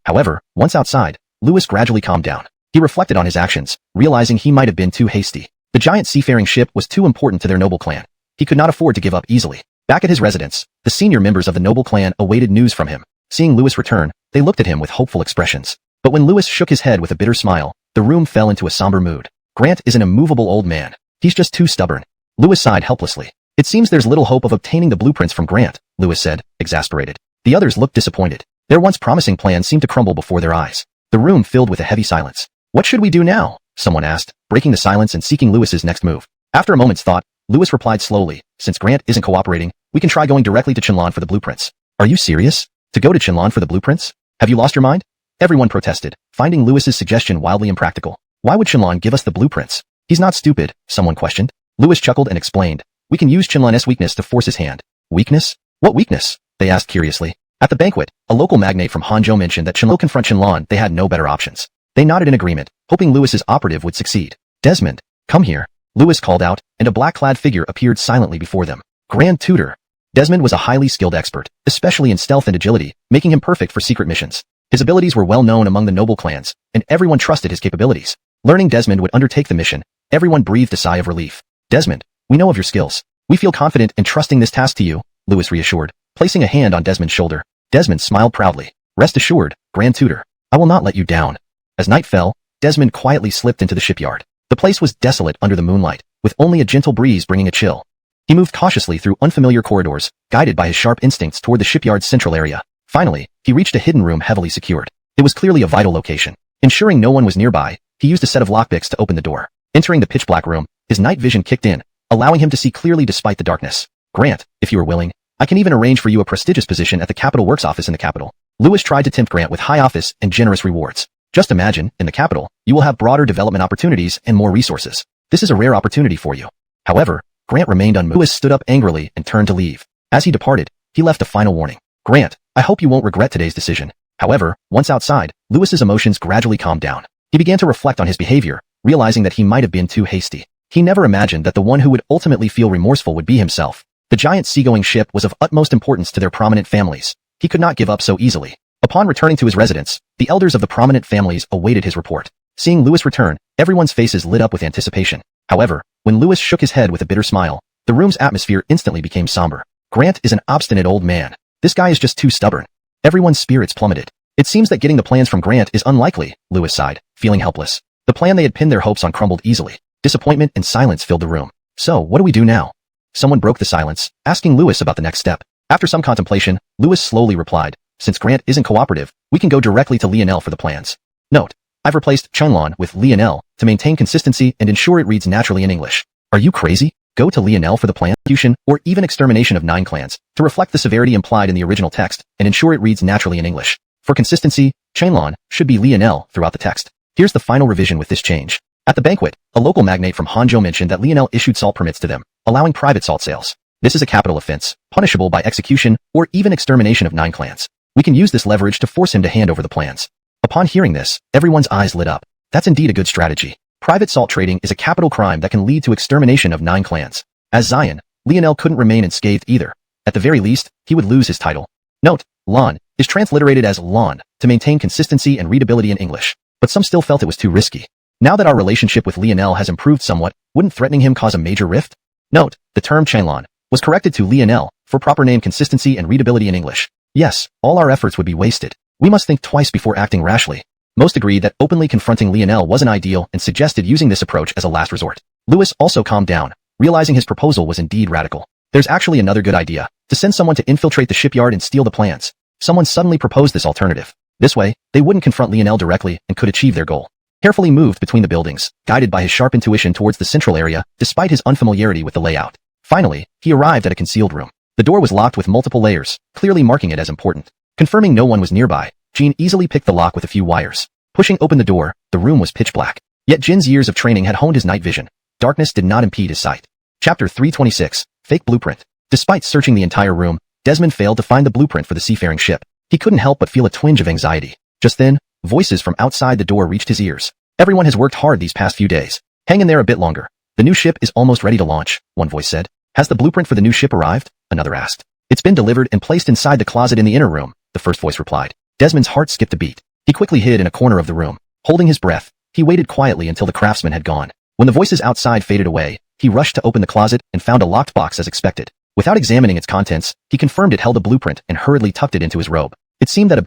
However, once outside, Louis gradually calmed down. He reflected on his actions, realizing he might have been too hasty. The giant seafaring ship was too important to their noble clan. He could not afford to give up easily. Back at his residence, the senior members of the noble clan awaited news from him. Seeing Louis return, they looked at him with hopeful expressions. But when Louis shook his head with a bitter smile, the room fell into a somber mood. Grant is an immovable old man. He's just too stubborn. Louis sighed helplessly. It seems there's little hope of obtaining the blueprints from Grant, Louis said, exasperated. The others looked disappointed. Their once promising plan seemed to crumble before their eyes. The room filled with a heavy silence. What should we do now? Someone asked, breaking the silence and seeking Louis's next move. After a moment's thought, Louis replied slowly, since Grant isn't cooperating, we can try going directly to Xiuxian for the blueprints. Are you serious? To go to Xiuxian for the blueprints? Have you lost your mind? Everyone protested, finding Lewis's suggestion wildly impractical. Why would Qianlan give us the blueprints? He's not stupid, someone questioned. Lewis chuckled and explained. We can use Qianlan's weakness to force his hand. Weakness? What weakness? They asked curiously. At the banquet, a local magnate from Hangzhou mentioned that Qianlan confront Qianlan, they had no better options. They nodded in agreement, hoping Lewis's operative would succeed. Desmond, come here, Lewis called out, and a black-clad figure appeared silently before them. Grand Tutor. Desmond was a highly skilled expert, especially in stealth and agility, making him perfect for secret missions. His abilities were well known among the noble clans, and everyone trusted his capabilities. Learning Desmond would undertake the mission, everyone breathed a sigh of relief. Desmond, we know of your skills. We feel confident in trusting this task to you, Lewis reassured, placing a hand on Desmond's shoulder. Desmond smiled proudly. Rest assured, Grand Tutor, I will not let you down. As night fell, Desmond quietly slipped into the shipyard. The place was desolate under the moonlight, with only a gentle breeze bringing a chill. He moved cautiously through unfamiliar corridors, guided by his sharp instincts toward the shipyard's central area. Finally, he reached a hidden room heavily secured. It was clearly a vital location. Ensuring no one was nearby, he used a set of lockpicks to open the door. Entering the pitch-black room, his night vision kicked in, allowing him to see clearly despite the darkness. Grant, if you are willing, I can even arrange for you a prestigious position at the capital works office in the capital. Lewis tried to tempt Grant with high office and generous rewards. Just imagine, in the capital, you will have broader development opportunities and more resources. This is a rare opportunity for you. However, Grant remained unmoved. Lewis stood up angrily and turned to leave. As he departed, he left a final warning. Grant, I hope you won't regret today's decision. However, once outside, Lewis's emotions gradually calmed down. He began to reflect on his behavior, realizing that he might have been too hasty. He never imagined that the one who would ultimately feel remorseful would be himself. The giant seagoing ship was of utmost importance to their prominent families. He could not give up so easily. Upon returning to his residence, the elders of the prominent families awaited his report. Seeing Lewis return, everyone's faces lit up with anticipation. However, when Lewis shook his head with a bitter smile, the room's atmosphere instantly became somber. Grant is an obstinate old man. This guy is just too stubborn. Everyone's spirits plummeted. It seems that getting the plans from Grant is unlikely, Lewis sighed, feeling helpless. The plan they had pinned their hopes on crumbled easily. Disappointment and silence filled the room. So, what do we do now? Someone broke the silence, asking Lewis about the next step. After some contemplation, Lewis slowly replied, since Grant isn't cooperative, we can go directly to Lionel for the plans. Note, I've replaced Qianlan with Lionel to maintain consistency and ensure it reads naturally in English. Are you crazy? Go to Lionel for the plan, execution, or even extermination of 9 clans, to reflect the severity implied in the original text and ensure it reads naturally in English. For consistency, Qianlan should be Lionel throughout the text. Here's the final revision with this change. At the banquet, a local magnate from Hangzhou mentioned that Lionel issued salt permits to them, allowing private salt sales. This is a capital offense, punishable by execution or even extermination of 9 clans. We can use this leverage to force him to hand over the plans. Upon hearing this, everyone's eyes lit up. That's indeed a good strategy. Private salt trading is a capital crime that can lead to extermination of 9 clans. As Xian, Lionel couldn't remain unscathed either. At the very least, he would lose his title. Note, Lan is transliterated as Lan to maintain consistency and readability in English, but some still felt it was too risky. Now that our relationship with Lionel has improved somewhat, wouldn't threatening him cause a major rift? Note, the term Qianlan was corrected to Lionel for proper name consistency and readability in English. Yes, all our efforts would be wasted. We must think twice before acting rashly. Most agreed that openly confronting Lionel wasn't ideal and suggested using this approach as a last resort. Lewis also calmed down, realizing his proposal was indeed radical. There's actually another good idea, to send someone to infiltrate the shipyard and steal the plans. Someone suddenly proposed this alternative. This way, they wouldn't confront Lionel directly and could achieve their goal. Carefully moved between the buildings, guided by his sharp intuition towards the central area, despite his unfamiliarity with the layout. Finally, he arrived at a concealed room. The door was locked with multiple layers, clearly marking it as important. Confirming no one was nearby, Jin easily picked the lock with a few wires. Pushing open the door, the room was pitch black. Yet Jin's years of training had honed his night vision. Darkness did not impede his sight. Chapter 326, Fake Blueprint. Despite searching the entire room, Desmond failed to find the blueprint for the seafaring ship. He couldn't help but feel a twinge of anxiety. Just then, voices from outside the door reached his ears. Everyone has worked hard these past few days. Hang in there a bit longer. The new ship is almost ready to launch, one voice said. Has the blueprint for the new ship arrived? Another asked. It's been delivered and placed inside the closet in the inner room, the first voice replied. Desmond's heart skipped a beat. He quickly hid in a corner of the room. Holding his breath, he waited quietly until the craftsman had gone. When the voices outside faded away, he rushed to open the closet and found a locked box as expected. Without examining its contents, he confirmed it held a blueprint and hurriedly tucked it into his robe. It seemed that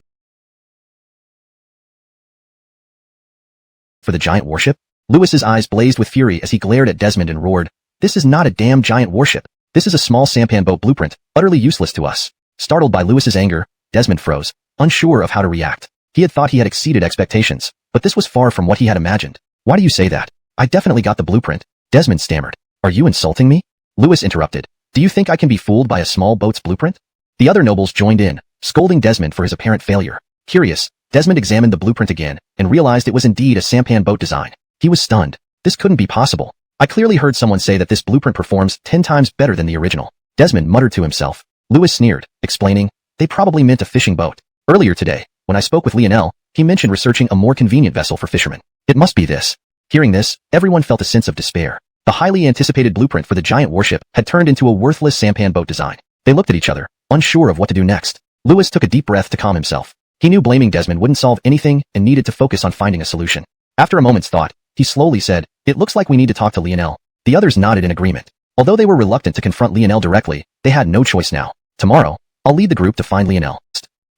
for the giant warship? Lewis's eyes blazed with fury as he glared at Desmond and roared, "This is not a damn giant warship. This is a small sampan boat blueprint, utterly useless to us." Startled by Lewis's anger, Desmond froze, unsure of how to react. He had thought he had exceeded expectations, but this was far from what he had imagined. "Why do you say that? I definitely got the blueprint," Desmond stammered. "Are you insulting me?" Lewis interrupted. "Do you think I can be fooled by a small boat's blueprint?" The other nobles joined in, scolding Desmond for his apparent failure. Curious, Desmond examined the blueprint again and realized it was indeed a sampan boat design. He was stunned. This couldn't be possible. I clearly heard someone say that this blueprint performs 10 times better than the original. Desmond muttered to himself. Lewis sneered, explaining, they probably meant a fishing boat. Earlier today, when I spoke with Lionel, he mentioned researching a more convenient vessel for fishermen. It must be this. Hearing this, everyone felt a sense of despair. The highly anticipated blueprint for the giant warship had turned into a worthless sampan boat design. They looked at each other, unsure of what to do next. Lewis took a deep breath to calm himself. He knew blaming Desmond wouldn't solve anything and needed to focus on finding a solution. After a moment's thought, he slowly said, it looks like we need to talk to Lionel. The others nodded in agreement. Although they were reluctant to confront Lionel directly, they had no choice now. Tomorrow, I'll lead the group to find Lionel.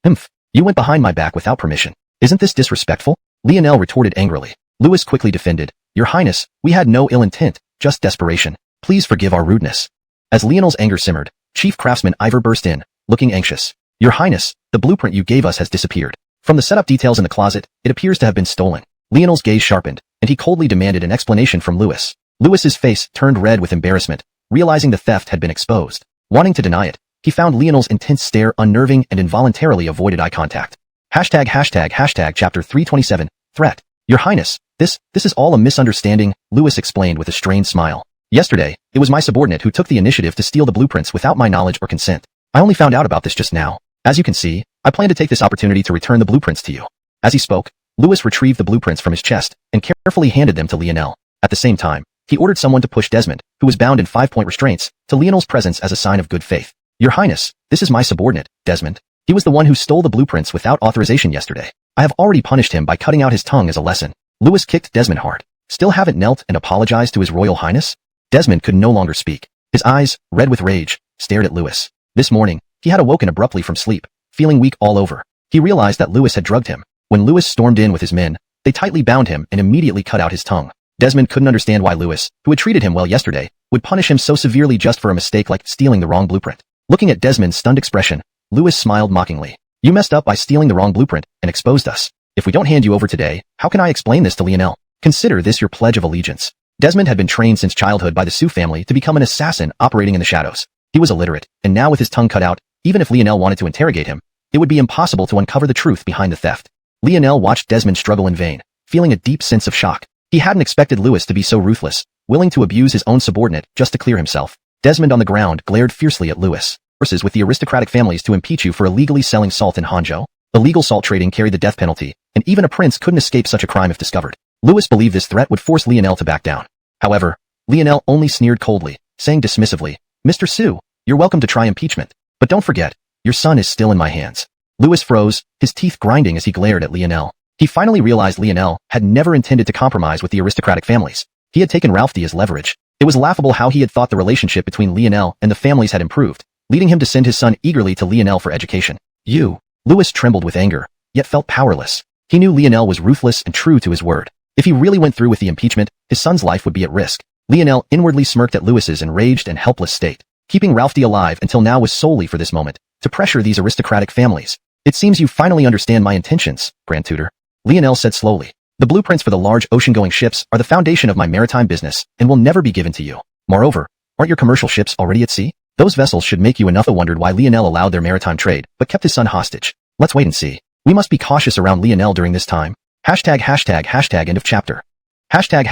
Humph. You went behind my back without permission. Isn't this disrespectful? Lionel retorted angrily. Lewis quickly defended. Your Highness, we had no ill intent, just desperation. Please forgive our rudeness. As Lionel's anger simmered, Chief Craftsman Ivor burst in, looking anxious. Your Highness, the blueprint you gave us has disappeared. From the setup details in the closet, it appears to have been stolen. Lionel's gaze sharpened, and he coldly demanded an explanation from Lewis. Lewis's face turned red with embarrassment, realizing the theft had been exposed. Wanting to deny it, he found Lionel's intense stare unnerving and involuntarily avoided eye contact. Hashtag chapter 327, threat. Your Highness, this is all a misunderstanding, Lewis explained with a strained smile. Yesterday, it was my subordinate who took the initiative to steal the blueprints without my knowledge or consent. I only found out about this just now. As you can see, I plan to take this opportunity to return the blueprints to you. As he spoke, Lewis retrieved the blueprints from his chest and carefully handed them to Lionel. At the same time, he ordered someone to push Desmond, who was bound in 5-point restraints, to Lionel's presence as a sign of good faith. Your Highness, this is my subordinate, Desmond. He was the one who stole the blueprints without authorization yesterday. I have already punished him by cutting out his tongue as a lesson. Lewis kicked Desmond hard. Still haven't knelt and apologized to his Royal Highness? Desmond could no longer speak. His eyes, red with rage, stared at Lewis. This morning, he had awoken abruptly from sleep, feeling weak all over. He realized that Lewis had drugged him. When Lewis stormed in with his men, they tightly bound him and immediately cut out his tongue. Desmond couldn't understand why Lewis, who had treated him well yesterday, would punish him so severely just for a mistake like stealing the wrong blueprint. Looking at Desmond's stunned expression, Lewis smiled mockingly. You messed up by stealing the wrong blueprint and exposed us. If we don't hand you over today, how can I explain this to Lionel? Consider this your pledge of allegiance. Desmond had been trained since childhood by the Sioux family to become an assassin operating in the shadows. He was illiterate, and now with his tongue cut out, even if Lionel wanted to interrogate him, it would be impossible to uncover the truth behind the theft. Lionel watched Desmond struggle in vain, feeling a deep sense of shock. He hadn't expected Lewis to be so ruthless, willing to abuse his own subordinate just to clear himself. Desmond on the ground glared fiercely at Lewis. Versus with the aristocratic families to impeach you for illegally selling salt in Hangzhou. Illegal salt trading carried the death penalty, and even a prince couldn't escape such a crime if discovered. Lewis believed this threat would force Lionel to back down. However, Lionel only sneered coldly, saying dismissively, Mr. Sioux, you're welcome to try impeachment. But don't forget, your son is still in my hands. Lewis froze, his teeth grinding as he glared at Lionel. He finally realized Lionel had never intended to compromise with the aristocratic families. He had taken Ralph D as leverage. It was laughable how he had thought the relationship between Lionel and the families had improved, leading him to send his son eagerly to Lionel for education. Lewis trembled with anger, yet felt powerless. He knew Lionel was ruthless and true to his word. If he really went through with the impeachment, his son's life would be at risk. Lionel inwardly smirked at Lewis's enraged and helpless state. Keeping Ralph D alive until now was solely for this moment, to pressure these aristocratic families. It seems you finally understand my intentions, Grand Tutor. Lionel said slowly. The blueprints for the large ocean-going ships are the foundation of my maritime business and will never be given to you. Moreover, aren't your commercial ships already at sea? Those vessels should make you enough wondered why Lionel allowed their maritime trade, but kept his son hostage. Let's wait and see. We must be cautious around Lionel during this time. Hashtag end of chapter. Hashtag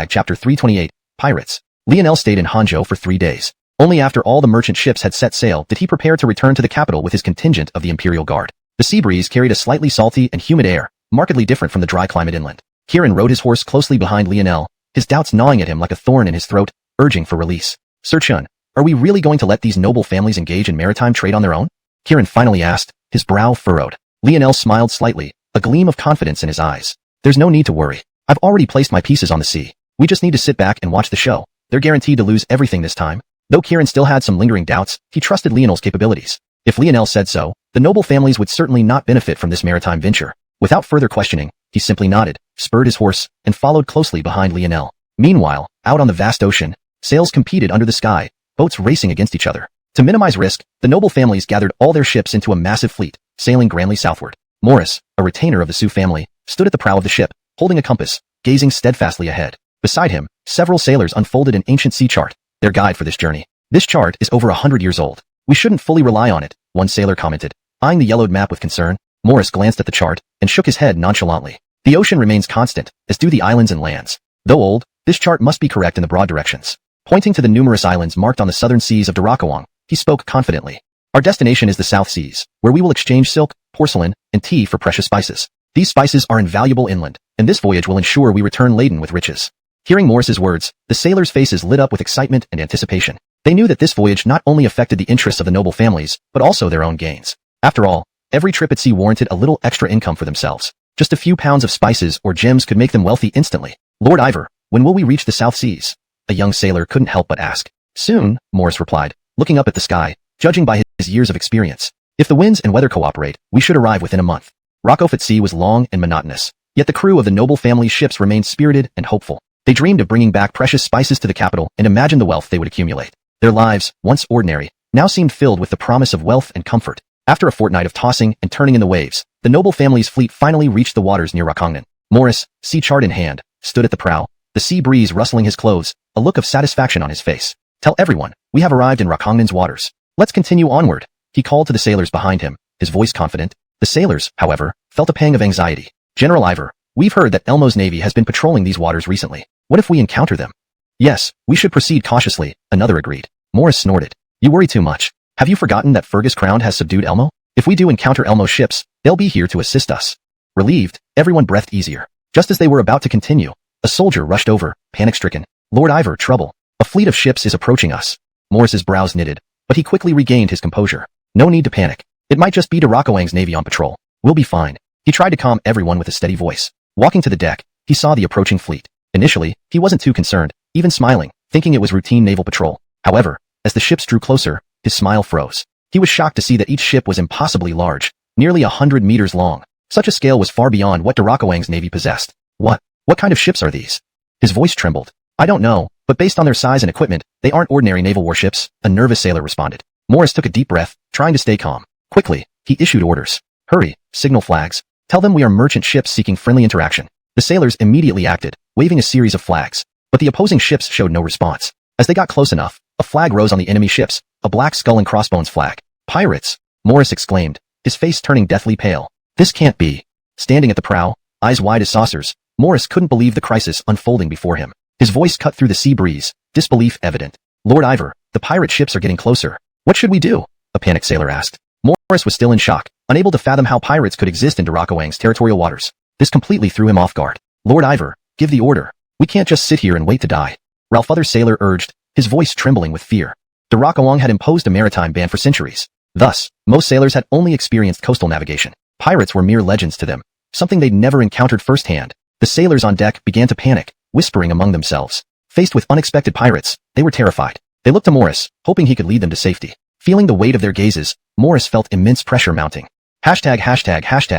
chapter 328, Pirates. Lionel stayed in Hangzhou for 3 days. Only after all the merchant ships had set sail did he prepare to return to the capital with his contingent of the Imperial Guard. The sea breeze carried a slightly salty and humid air, markedly different from the dry climate inland. Kieran rode his horse closely behind Lionel, his doubts gnawing at him like a thorn in his throat, urging for release. Xiuxian, are we really going to let these noble families engage in maritime trade on their own? Kieran finally asked, his brow furrowed. Lionel smiled slightly, a gleam of confidence in his eyes. There's no need to worry. I've already placed my pieces on the sea. We just need to sit back and watch the show. They're guaranteed to lose everything this time. Though Kieran still had some lingering doubts, he trusted Lionel's capabilities. If Lionel said so, the noble families would certainly not benefit from this maritime venture. Without further questioning, he simply nodded, spurred his horse, and followed closely behind Lionel. Meanwhile, out on the vast ocean, sails competed under the sky, boats racing against each other. To minimize risk, the noble families gathered all their ships into a massive fleet, sailing grandly southward. Morris, a retainer of the Sioux family, stood at the prow of the ship, holding a compass, gazing steadfastly ahead. Beside him, several sailors unfolded an ancient sea chart, their guide for this journey. This chart is over 100 years old. We shouldn't fully rely on it, one sailor commented, eyeing the yellowed map with concern. Morris glanced at the chart and shook his head nonchalantly. The ocean remains constant, as do the islands and lands. Though old, this chart must be correct in the broad directions. Pointing to the numerous islands marked on the southern seas of Darakawang, he spoke confidently. Our destination is the South Seas, where we will exchange silk, porcelain, and tea for precious spices. These spices are invaluable inland, and this voyage will ensure we return laden with riches. Hearing Morris's words, the sailors' faces lit up with excitement and anticipation. They knew that this voyage not only affected the interests of the noble families, but also their own gains. After all, every trip at sea warranted a little extra income for themselves. Just a few pounds of spices or gems could make them wealthy instantly. Lord Ivor, when will we reach the South Seas? A young sailor couldn't help but ask. Soon, Morris replied, looking up at the sky, judging by his years of experience. If the winds and weather cooperate, we should arrive within a month. Rockoff at sea was long and monotonous, yet the crew of the noble family's ships remained spirited and hopeful. They dreamed of bringing back precious spices to the capital and imagined the wealth they would accumulate. Their lives, once ordinary, now seemed filled with the promise of wealth and comfort. After a fortnight of tossing and turning in the waves, the noble family's fleet finally reached the waters near Rakongnan. Morris, sea chart in hand, stood at the prow, the sea breeze rustling his clothes, a look of satisfaction on his face. Tell everyone, we have arrived in Rakongnan's waters. Let's continue onward, he called to the sailors behind him, his voice confident. The sailors, however, felt a pang of anxiety. General Ivor, we've heard that Elmo's navy has been patrolling these waters recently. What if we encounter them? Yes, we should proceed cautiously, another agreed. Morris snorted. You worry too much. Have you forgotten that Fergus Crown has subdued Elmo? If we do encounter Elmo's ships, they'll be here to assist us. Relieved, everyone breathed easier. Just as they were about to continue, a soldier rushed over, panic-stricken. Lord Ivor, trouble. A fleet of ships is approaching us. Morris's brows knitted, but he quickly regained his composure. No need to panic. It might just be Darakawang's navy on patrol. We'll be fine. He tried to calm everyone with a steady voice. Walking to the deck, he saw the approaching fleet. Initially, he wasn't too concerned, even smiling, thinking it was routine naval patrol. However, as the ships drew closer, his smile froze. He was shocked to see that each ship was impossibly large, nearly 100 meters long. Such a scale was far beyond what Darakawang's navy possessed. What kind of ships are these? His voice trembled. I don't know, but based on their size and equipment, they aren't ordinary naval warships, a nervous sailor responded. Morris took a deep breath, trying to stay calm. Quickly, he issued orders. Hurry, signal flags. Tell them we are merchant ships seeking friendly interaction. The sailors immediately acted, waving a series of flags. But the opposing ships showed no response. As they got close enough, a flag rose on the enemy ships, a black skull and crossbones flag. Pirates! Morris exclaimed, his face turning deathly pale. This can't be. Standing at the prow, eyes wide as saucers, Morris couldn't believe the crisis unfolding before him. His voice cut through the sea breeze, disbelief evident. Lord Ivor, the pirate ships are getting closer. What should we do? A panicked sailor asked. Morris was still in shock, unable to fathom how pirates could exist in Darakawang's territorial waters. This completely threw him off guard. Lord Ivor, give the order. We can't just sit here and wait to die. Ralph other sailor urged, his voice trembling with fear. Darakawang had imposed a maritime ban for centuries. Thus, most sailors had only experienced coastal navigation. Pirates were mere legends to them, something they'd never encountered firsthand. The sailors on deck began to panic, whispering among themselves. Faced with unexpected pirates, they were terrified. They looked to Morris, hoping he could lead them to safety. Feeling the weight of their gazes, Morris felt immense pressure mounting. Hashtag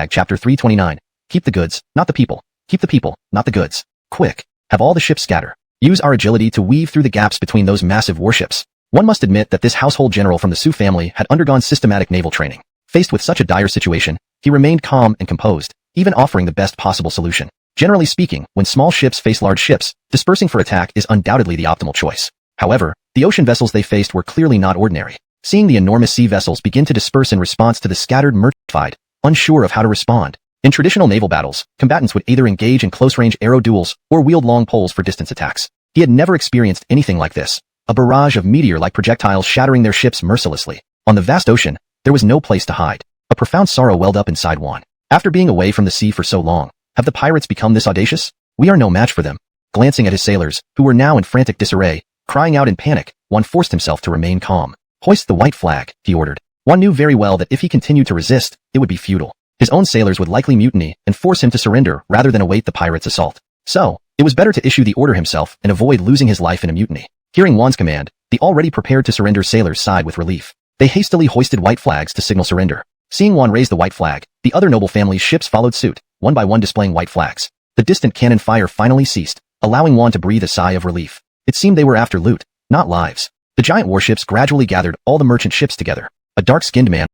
chapter 329. Keep the goods, not the people. Keep the people, not the goods. Quick. Have all the ships scatter. Use our agility to weave through the gaps between those massive warships. One must admit that this household general from the Sioux family had undergone systematic naval training. Faced with such a dire situation, he remained calm and composed, even offering the best possible solution. Generally speaking, when small ships face large ships, dispersing for attack is undoubtedly the optimal choice. However, the ocean vessels they faced were clearly not ordinary. Seeing the enormous sea vessels begin to disperse in response to the scattered merchant fleet, unsure of how to respond. In traditional naval battles, combatants would either engage in close-range arrow duels or wield long poles for distance attacks. He had never experienced anything like this, a barrage of meteor-like projectiles shattering their ships mercilessly. On the vast ocean, there was no place to hide. A profound sorrow welled up inside Juan. After being away from the sea for so long, have the pirates become this audacious? We are no match for them. Glancing at his sailors, who were now in frantic disarray, crying out in panic, Juan forced himself to remain calm. Hoist the white flag, he ordered. Juan knew very well that if he continued to resist, it would be futile. His own sailors would likely mutiny and force him to surrender rather than await the pirates' assault. So, it was better to issue the order himself and avoid losing his life in a mutiny. Hearing Juan's command, the already prepared to surrender sailors sighed with relief. They hastily hoisted white flags to signal surrender. Seeing Juan raise the white flag, the other noble family's ships followed suit, one by one displaying white flags. The distant cannon fire finally ceased, allowing Juan to breathe a sigh of relief. It seemed they were after loot, not lives. The giant warships gradually gathered all the merchant ships together. A dark-skinned man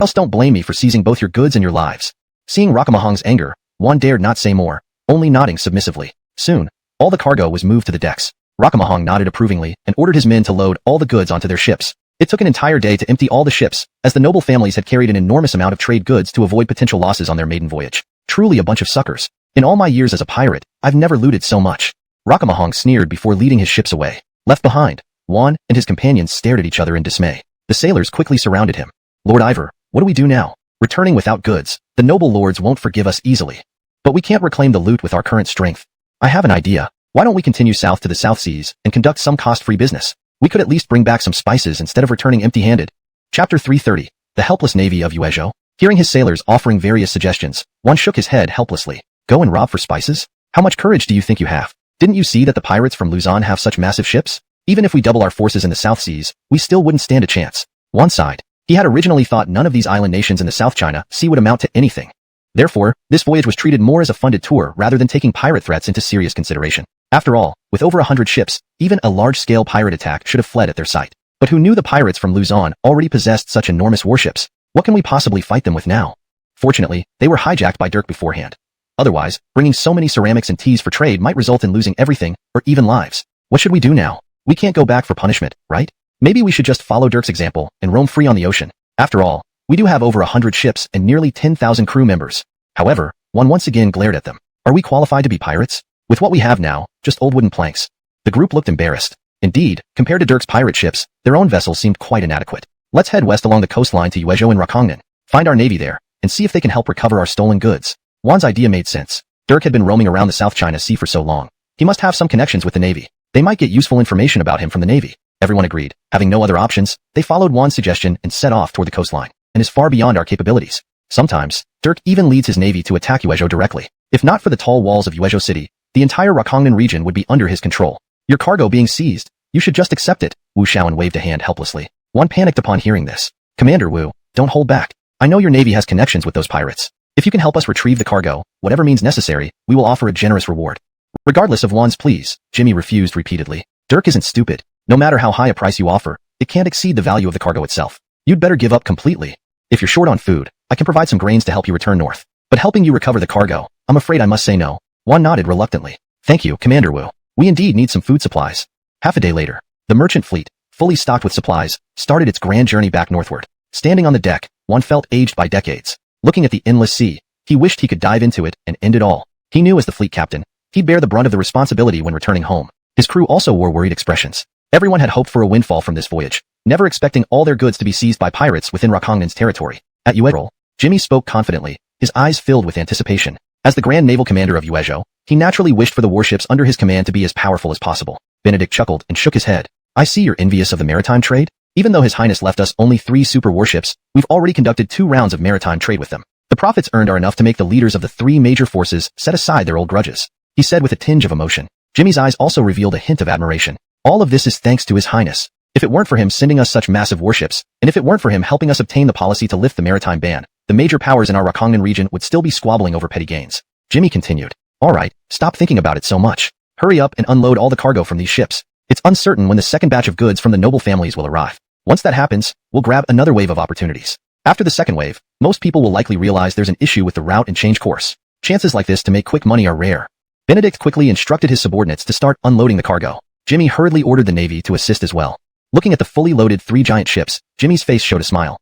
else don't blame me for seizing both your goods and your lives. Seeing Rakamahang's anger, Juan dared not say more, only nodding submissively. Soon, all the cargo was moved to the decks. Rakamahang nodded approvingly and ordered his men to load all the goods onto their ships. It took an entire day to empty all the ships, as the noble families had carried an enormous amount of trade goods to avoid potential losses on their maiden voyage. Truly a bunch of suckers. In all my years as a pirate, I've never looted so much. Rakamahong sneered before leading his ships away. Left behind, Juan and his companions stared at each other in dismay. The sailors quickly surrounded him. Lord Ivor, what do we do now? Returning without goods, the noble lords won't forgive us easily. But we can't reclaim the loot with our current strength. I have an idea. Why don't we continue south to the South Seas and conduct some cost-free business? We could at least bring back some spices instead of returning empty-handed. Chapter 330. The helpless navy of Xuanhuan. Hearing his sailors offering various suggestions, Juan shook his head helplessly. Go and rob for spices? How much courage do you think you have? Didn't you see that the pirates from Luzon have such massive ships? Even if we double our forces in the South Seas, we still wouldn't stand a chance. Juan sighed. He had originally thought none of these island nations in the South China Sea would amount to anything. Therefore, this voyage was treated more as a funded tour rather than taking pirate threats into serious consideration. After all, with over 100 ships, even a large-scale pirate attack should have fled at their sight. But who knew the pirates from Luzon already possessed such enormous warships? What can we possibly fight them with now? Fortunately, they were hijacked by Dirk beforehand. Otherwise, bringing so many ceramics and teas for trade might result in losing everything, or even lives. What should we do now? We can't go back for punishment, right? Maybe we should just follow Dirk's example and roam free on the ocean. After all, we do have over 100 ships and nearly 10,000 crew members. However, one once again glared at them. Are we qualified to be pirates? With what we have now, just old wooden planks. The group looked embarrassed. Indeed, compared to Dirk's pirate ships, their own vessels seemed quite inadequate. Let's head west along the coastline to Xuanhuan and Rakongnan, find our navy there, and see if they can help recover our stolen goods. Juan's idea made sense. Dirk had been roaming around the South China Sea for so long. He must have some connections with the navy. They might get useful information about him from the navy. Everyone agreed. Having no other options, they followed Juan's suggestion and set off toward the coastline, and is far beyond our capabilities. Sometimes, Dirk even leads his navy to attack Xuanhuan directly. If not for the tall walls of Xuanhuan City, the entire Rakongnan region would be under his control. Your cargo being seized, you should just accept it. Wu Shaoan waved a hand helplessly. Juan panicked upon hearing this. Commander Wu, don't hold back. I know your navy has connections with those pirates. If you can help us retrieve the cargo, whatever means necessary, we will offer a generous reward. Regardless of Juan's pleas, Jimmy refused repeatedly. Dirk isn't stupid. No matter how high a price you offer, it can't exceed the value of the cargo itself. You'd better give up completely. If you're short on food, I can provide some grains to help you return north. But helping you recover the cargo, I'm afraid I must say no. Juan nodded reluctantly. Thank you, Commander Wu. We indeed need some food supplies. Half a day later, the merchant fleet, fully stocked with supplies, started its grand journey back northward. Standing on the deck, Juan felt aged by decades. Looking at the endless sea, he wished he could dive into it and end it all. He knew as the fleet captain, he'd bear the brunt of the responsibility when returning home. His crew also wore worried expressions. Everyone had hoped for a windfall from this voyage, never expecting all their goods to be seized by pirates within Rakongnan's territory. At Xuanhuan, Jimmy spoke confidently, his eyes filled with anticipation. As the Grand Naval Commander of Xuanhuan, he naturally wished for the warships under his command to be as powerful as possible. Benedict chuckled and shook his head. I see you're envious of the maritime trade. Even though His Highness left us only 3 super warships, we've already conducted 2 rounds of maritime trade with them. The profits earned are enough to make the leaders of the 3 major forces set aside their old grudges, he said with a tinge of emotion. Jimmy's eyes also revealed a hint of admiration. All of this is thanks to His Highness. If it weren't for him sending us such massive warships, and if it weren't for him helping us obtain the policy to lift the maritime ban, the major powers in our Rakongnan region would still be squabbling over petty gains. Jimmy continued. Alright, stop thinking about it so much. Hurry up and unload all the cargo from these ships. It's uncertain when the second batch of goods from the noble families will arrive. Once that happens, we'll grab another wave of opportunities. After the second wave, most people will likely realize there's an issue with the route and change course. Chances like this to make quick money are rare. Benedict quickly instructed his subordinates to start unloading the cargo. Jimmy hurriedly ordered the navy to assist as well. Looking at the fully loaded 3 giant ships, Jimmy's face showed a smile.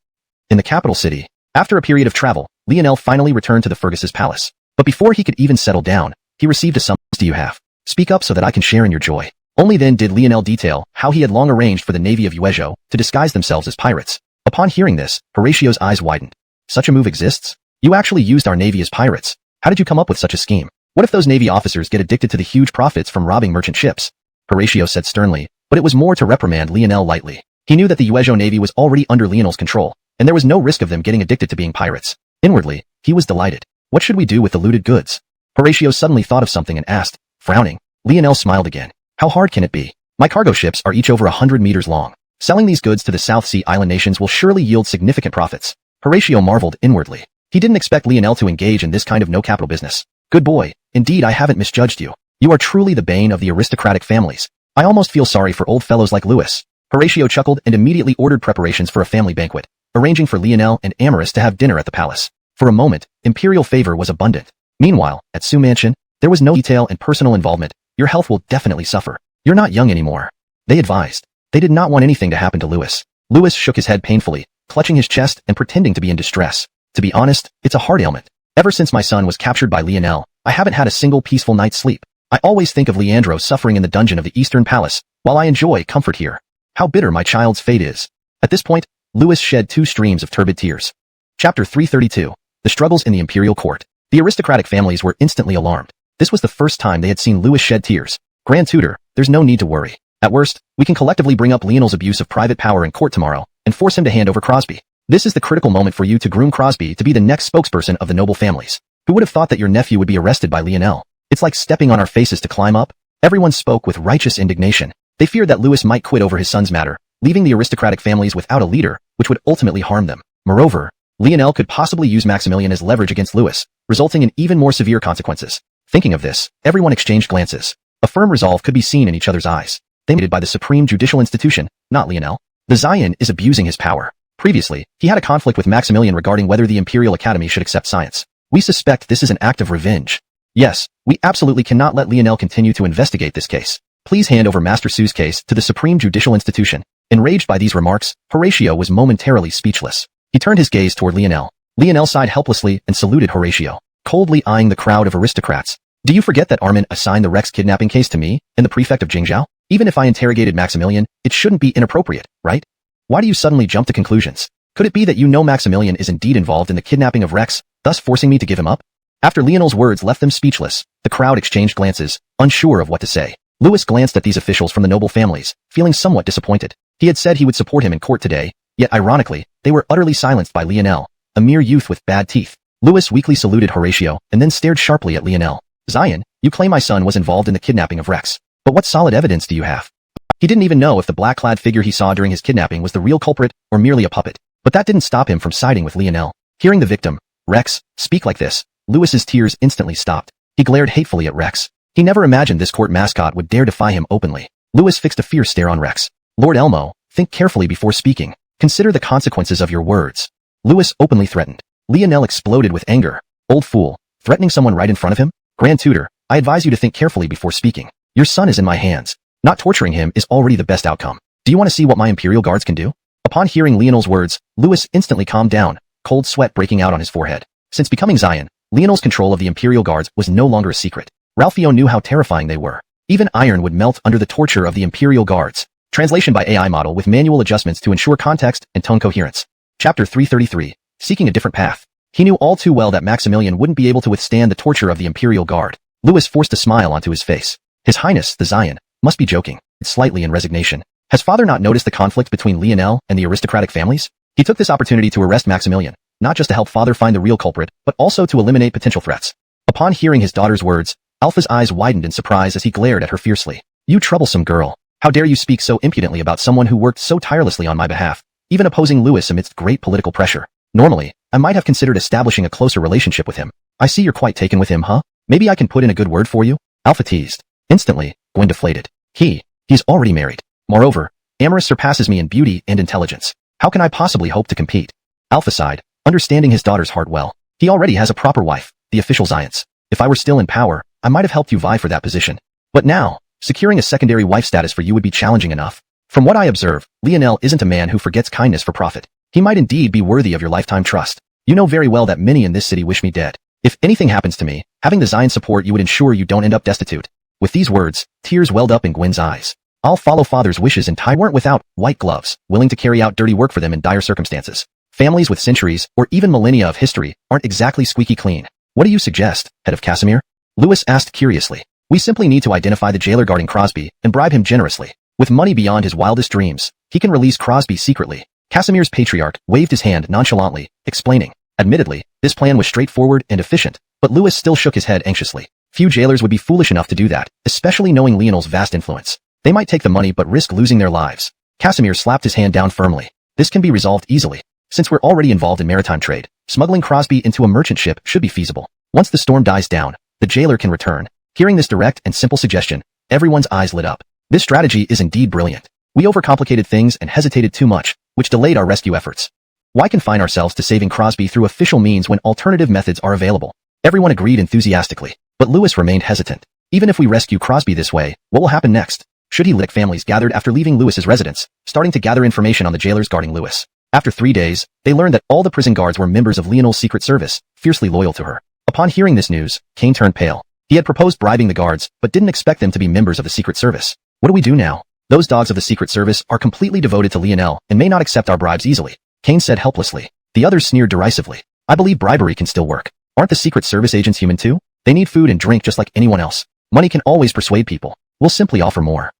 In the capital city, after a period of travel, Lionel finally returned to the Fergus's palace. But before he could even settle down, he received a summons. Do you have? Speak up so that I can share in your joy. Only then did Lionel detail how he had long arranged for the navy of Xuanhuan to disguise themselves as pirates. Upon hearing this, Horatio's eyes widened. Such a move exists? You actually used our navy as pirates. How did you come up with such a scheme? What if those navy officers get addicted to the huge profits from robbing merchant ships? Horatio said sternly, but it was more to reprimand Lionel lightly. He knew that the Xuanhuan navy was already under Lionel's control, and there was no risk of them getting addicted to being pirates. Inwardly, he was delighted. What should we do with the looted goods? Horatio suddenly thought of something and asked, frowning. Lionel smiled again. How hard can it be? My cargo ships are each over 100 meters long. Selling these goods to the South Sea island nations will surely yield significant profits. Horatio marveled inwardly. He didn't expect Lionel to engage in this kind of no-capital business. Good boy. Indeed, I haven't misjudged you. You are truly the bane of the aristocratic families. I almost feel sorry for old fellows like Louis. Horatio chuckled and immediately ordered preparations for a family banquet, arranging for Lionel and Amaris to have dinner at the palace. For a moment, imperial favor was abundant. Meanwhile, at Su Mansion, there was no detail and personal involvement. Your health will definitely suffer. You're not young anymore. They advised. They did not want anything to happen to Louis. Louis shook his head painfully, clutching his chest and pretending to be in distress. To be honest, it's a heart ailment. Ever since my son was captured by Lionel, I haven't had a single peaceful night's sleep. I always think of Liangzhou suffering in the dungeon of the Eastern Palace, while I enjoy comfort here. How bitter my child's fate is. At this point, Louis shed 2 streams of turbid tears. Chapter 332. The Struggles in the Imperial Court. The aristocratic families were instantly alarmed. This was the first time they had seen Louis shed tears. Grand Tutor, there's no need to worry. At worst, we can collectively bring up Lionel's abuse of private power in court tomorrow, and force him to hand over Crosby. This is the critical moment for you to groom Crosby to be the next spokesperson of the noble families. Who would have thought that your nephew would be arrested by Lionel? It's like stepping on our faces to climb up. Everyone spoke with righteous indignation. They feared that Louis might quit over his son's matter, leaving the aristocratic families without a leader, which would ultimately harm them. Moreover, Lionel could possibly use Maximilian as leverage against Louis, resulting in even more severe consequences. Thinking of this, everyone exchanged glances. A firm resolve could be seen in each other's eyes. They were by the supreme judicial institution, not Lionel. The Xiuxian is abusing his power. Previously, he had a conflict with Maximilian regarding whether the Imperial Academy should accept science. We suspect this is an act of revenge. Yes, we absolutely cannot let Lionel continue to investigate this case. Please hand over Master Su's case to the Supreme Judicial Institution. Enraged by these remarks, Horatio was momentarily speechless. He turned his gaze toward Lionel. Lionel sighed helplessly and saluted Horatio, coldly eyeing the crowd of aristocrats. Do you forget that Armin assigned the Rex kidnapping case to me and the prefect of Jingzhou? Even if I interrogated Maximilian, it shouldn't be inappropriate, right? Why do you suddenly jump to conclusions? Could it be that you know Maximilian is indeed involved in the kidnapping of Rex, thus forcing me to give him up? After Lionel's words left them speechless, the crowd exchanged glances, unsure of what to say. Louis glanced at these officials from the noble families, feeling somewhat disappointed. He had said he would support him in court today, yet ironically, they were utterly silenced by Lionel, a mere youth with bad teeth. Louis weakly saluted Horatio and then stared sharply at Lionel. Xiuxian, you claim my son was involved in the kidnapping of Rex. But what solid evidence do you have? He didn't even know if the black-clad figure he saw during his kidnapping was the real culprit or merely a puppet. But that didn't stop him from siding with Lionel. Hearing the victim, Rex, speak like this, Louis's tears instantly stopped. He glared hatefully at Rex. He never imagined this court mascot would dare defy him openly. Louis fixed a fierce stare on Rex. Lord Elmo, think carefully before speaking. Consider the consequences of your words. Louis openly threatened. Lionel exploded with anger. Old fool, threatening someone right in front of him? Grand Tutor, I advise you to think carefully before speaking. Your son is in my hands. Not torturing him is already the best outcome. Do you want to see what my Imperial Guards can do? Upon hearing Lionel's words, Louis instantly calmed down, cold sweat breaking out on his forehead. Since becoming Xiuxian, Lionel's control of the Imperial Guards was no longer a secret. Ralphio knew how terrifying they were. Even iron would melt under the torture of the Imperial Guards. Translation by AI model with manual adjustments to ensure context and tone coherence. Chapter 333. Seeking a different path. He knew all too well that Maximilian wouldn't be able to withstand the torture of the Imperial Guard. Louis forced a smile onto his face. His Highness, the Xiuxian, must be joking, slightly in resignation. Has father not noticed the conflict between Lionel and the aristocratic families? He took this opportunity to arrest Maximilian, not just to help father find the real culprit, but also to eliminate potential threats. Upon hearing his daughter's words, Alpha's eyes widened in surprise as he glared at her fiercely. You troublesome girl. How dare you speak so impudently about someone who worked so tirelessly on my behalf, even opposing Louis amidst great political pressure. Normally, I might have considered establishing a closer relationship with him. I see you're quite taken with him, huh? Maybe I can put in a good word for you? Alpha teased. Instantly, Gwen deflated. He's already married. Moreover, Amorous surpasses me in beauty and intelligence. How can I possibly hope to compete? Alpha sighed, understanding his daughter's heart well. He already has a proper wife, the official Xiuxian. If I were still in power, I might have helped you vie for that position. But now, securing a secondary wife status for you would be challenging enough. From what I observe, Lionel isn't a man who forgets kindness for profit. He might indeed be worthy of your lifetime trust. You know very well that many in this city wish me dead. If anything happens to me, having the Xiuxian support you would ensure you don't end up destitute. With these words, tears welled up in Gwen's eyes. I'll follow father's wishes and weren't without white gloves, willing to carry out dirty work for them in dire circumstances. Families with centuries, or even millennia of history, aren't exactly squeaky clean. What do you suggest, head of Casimir? Louis asked curiously. We simply need to identify the jailer guarding Crosby and bribe him generously. With money beyond his wildest dreams, he can release Crosby secretly. Casimir's patriarch waved his hand nonchalantly, explaining. Admittedly, this plan was straightforward and efficient, but Louis still shook his head anxiously. Few jailers would be foolish enough to do that, especially knowing Lionel's vast influence. They might take the money but risk losing their lives. Casimir slapped his hand down firmly. This can be resolved easily. Since we're already involved in maritime trade, smuggling Crosby into a merchant ship should be feasible. Once the storm dies down, the jailer can return. Hearing this direct and simple suggestion, everyone's eyes lit up. This strategy is indeed brilliant. We overcomplicated things and hesitated too much, which delayed our rescue efforts. Why confine ourselves to saving Crosby through official means when alternative methods are available? Everyone agreed enthusiastically, but Louis remained hesitant. Even if we rescue Crosby this way, what will happen next? Should he lick families gathered after leaving Lewis's residence, starting to gather information on the jailers guarding Lewis. After 3 days, they learned that all the prison guards were members of Lionel's secret service, fiercely loyal to her. Upon hearing this news, Kane turned pale. He had proposed bribing the guards, but didn't expect them to be members of the secret service. What do we do now? Those dogs of the secret service are completely devoted to Lionel and may not accept our bribes easily, Kane said helplessly. The others sneered derisively. I believe bribery can still work. Aren't the secret service agents human too? They need food and drink just like anyone else. Money can always persuade people. We'll simply offer more.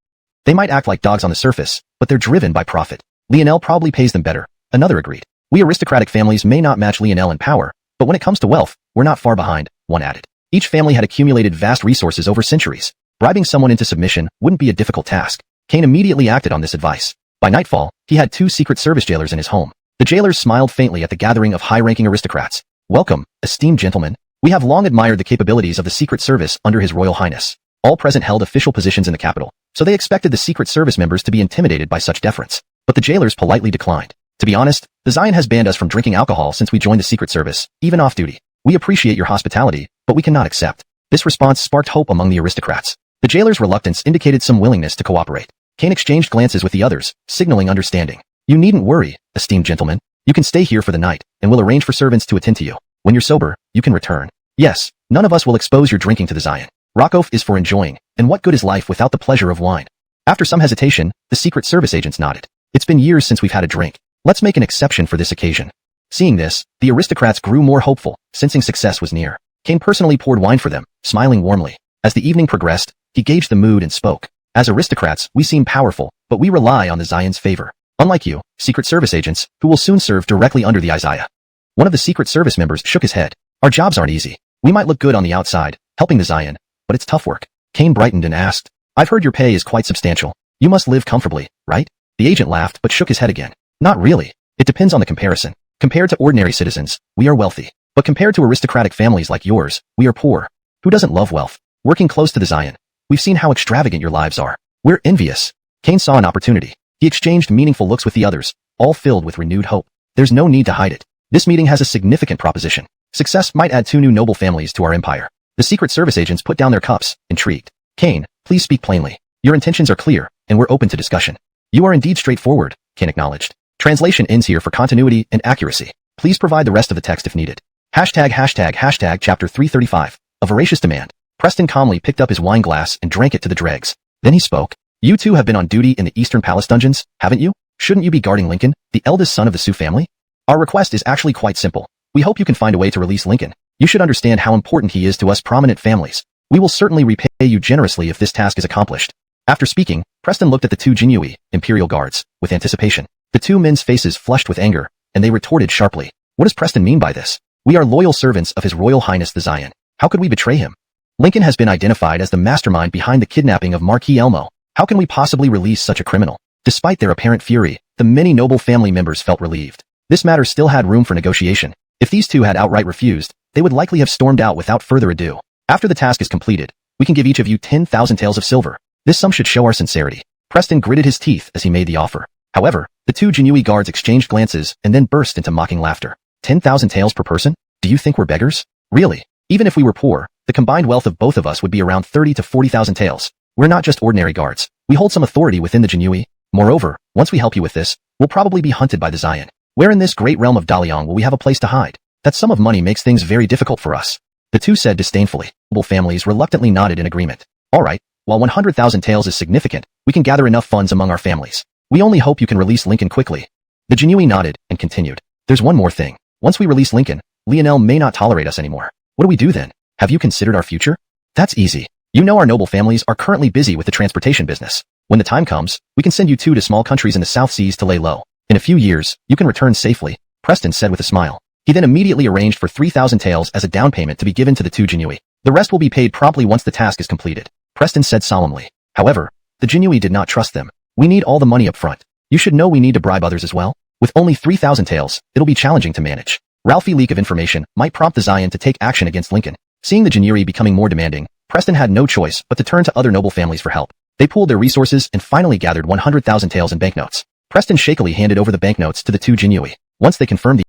They might act like dogs on the surface, but they're driven by profit. Lionel probably pays them better. Another agreed. We aristocratic families may not match Lionel in power, but when it comes to wealth, we're not far behind, one added. Each family had accumulated vast resources over centuries. Bribing someone into submission wouldn't be a difficult task. Kane immediately acted on this advice. By nightfall, he had 2 secret service jailers in his home. The jailers smiled faintly at the gathering of high-ranking aristocrats. Welcome, esteemed gentlemen. We have long admired the capabilities of the Secret Service under His Royal Highness. All present held official positions in the capital, so they expected the Secret Service members to be intimidated by such deference. But the jailers politely declined. To be honest, the Xiuxian has banned us from drinking alcohol since we joined the Secret Service, even off-duty. We appreciate your hospitality, but we cannot accept. This response sparked hope among the aristocrats. The jailers' reluctance indicated some willingness to cooperate. Kane exchanged glances with the others, signaling understanding. You needn't worry, esteemed gentlemen. You can stay here for the night, and we'll arrange for servants to attend to you. When you're sober, you can return. Yes, none of us will expose your drinking to the Xiuxian. Rockoff is for enjoying, and what good is life without the pleasure of wine? After some hesitation, the Secret Service agents nodded. It's been years since we've had a drink. Let's make an exception for this occasion. Seeing this, the aristocrats grew more hopeful, sensing success was near. Kane personally poured wine for them, smiling warmly. As the evening progressed, he gauged the mood and spoke. As aristocrats, we seem powerful, but we rely on the Xiuxian's favor. Unlike you, Secret Service agents, who will soon serve directly under the Xiuxian. One of the Secret Service members shook his head. Our jobs aren't easy. We might look good on the outside, helping the Xiuxian, but it's tough work. Kane brightened and asked, I've heard your pay is quite substantial. You must live comfortably, right? The agent laughed but shook his head again. Not really. It depends on the comparison. Compared to ordinary citizens, we are wealthy. But compared to aristocratic families like yours, we are poor. Who doesn't love wealth? Working close to the Xiuxian. We've seen how extravagant your lives are. We're envious. Kane saw an opportunity. He exchanged meaningful looks with the others, all filled with renewed hope. There's no need to hide it. This meeting has a significant proposition. Success might add 2 new noble families to our empire. The Secret Service agents put down their cups, intrigued. Kane, please speak plainly. Your intentions are clear, and we're open to discussion. You are indeed straightforward, Kane acknowledged. Translation ends here for continuity and accuracy. Please provide the rest of the text if needed. Chapter 335. A voracious demand. Preston calmly picked up his wine glass and drank it to the dregs. Then he spoke. You 2 have been on duty in the Eastern Palace dungeons, haven't you? Shouldn't you be guarding Lincoln, the eldest son of the Sioux family? Our request is actually quite simple. We hope you can find a way to release Lincoln. You should understand how important he is to us prominent families. We will certainly repay you generously if this task is accomplished. After speaking, Preston looked at the 2 Jinhui, Imperial Guards, with anticipation. The 2 men's faces flushed with anger, and they retorted sharply. What does Preston mean by this? We are loyal servants of His Royal Highness the Xiuxian. How could we betray him? Lincoln has been identified as the mastermind behind the kidnapping of Marquis Elmo. How can we possibly release such a criminal? Despite their apparent fury, the many noble family members felt relieved. This matter still had room for negotiation. If these 2 had outright refused, they would likely have stormed out without further ado. After the task is completed, we can give each of you 10,000 taels of silver. This sum should show our sincerity. Preston gritted his teeth as he made the offer. However, the 2 Jinhui guards exchanged glances and then burst into mocking laughter. 10,000 taels per person? Do you think we're beggars? Really? Even if we were poor, the combined wealth of both of us would be around 30 to 40,000 taels. We're not just ordinary guards. We hold some authority within the Jinhui. Moreover, once we help you with this, we'll probably be hunted by the Xiuxian. Where in this great realm of Daliang will we have a place to hide? That sum of money makes things very difficult for us. The 2 said disdainfully. Noble families reluctantly nodded in agreement. All right, while 100,000 taels is significant, we can gather enough funds among our families. We only hope you can release Lincoln quickly. The Jinhui nodded and continued. There's one more thing. Once we release Lincoln, Lionel may not tolerate us anymore. What do we do then? Have you considered our future? That's easy. You know our noble families are currently busy with the transportation business. When the time comes, we can send you 2 to small countries in the South Seas to lay low. In a few years, you can return safely, Preston said with a smile. He then immediately arranged for 3,000 taels as a down payment to be given to the 2 Jinhui. The rest will be paid promptly once the task is completed, Preston said solemnly. However, the Jinhui did not trust them. We need all the money up front. You should know we need to bribe others as well. With only 3,000 taels, it'll be challenging to manage. Ralphie's leak of information might prompt the Xiuxian to take action against Lincoln. Seeing the Jinhui becoming more demanding, Preston had no choice but to turn to other noble families for help. They pooled their resources and finally gathered 100,000 taels in banknotes. Preston shakily handed over the banknotes to the 2 Jinhui. Once they confirmed the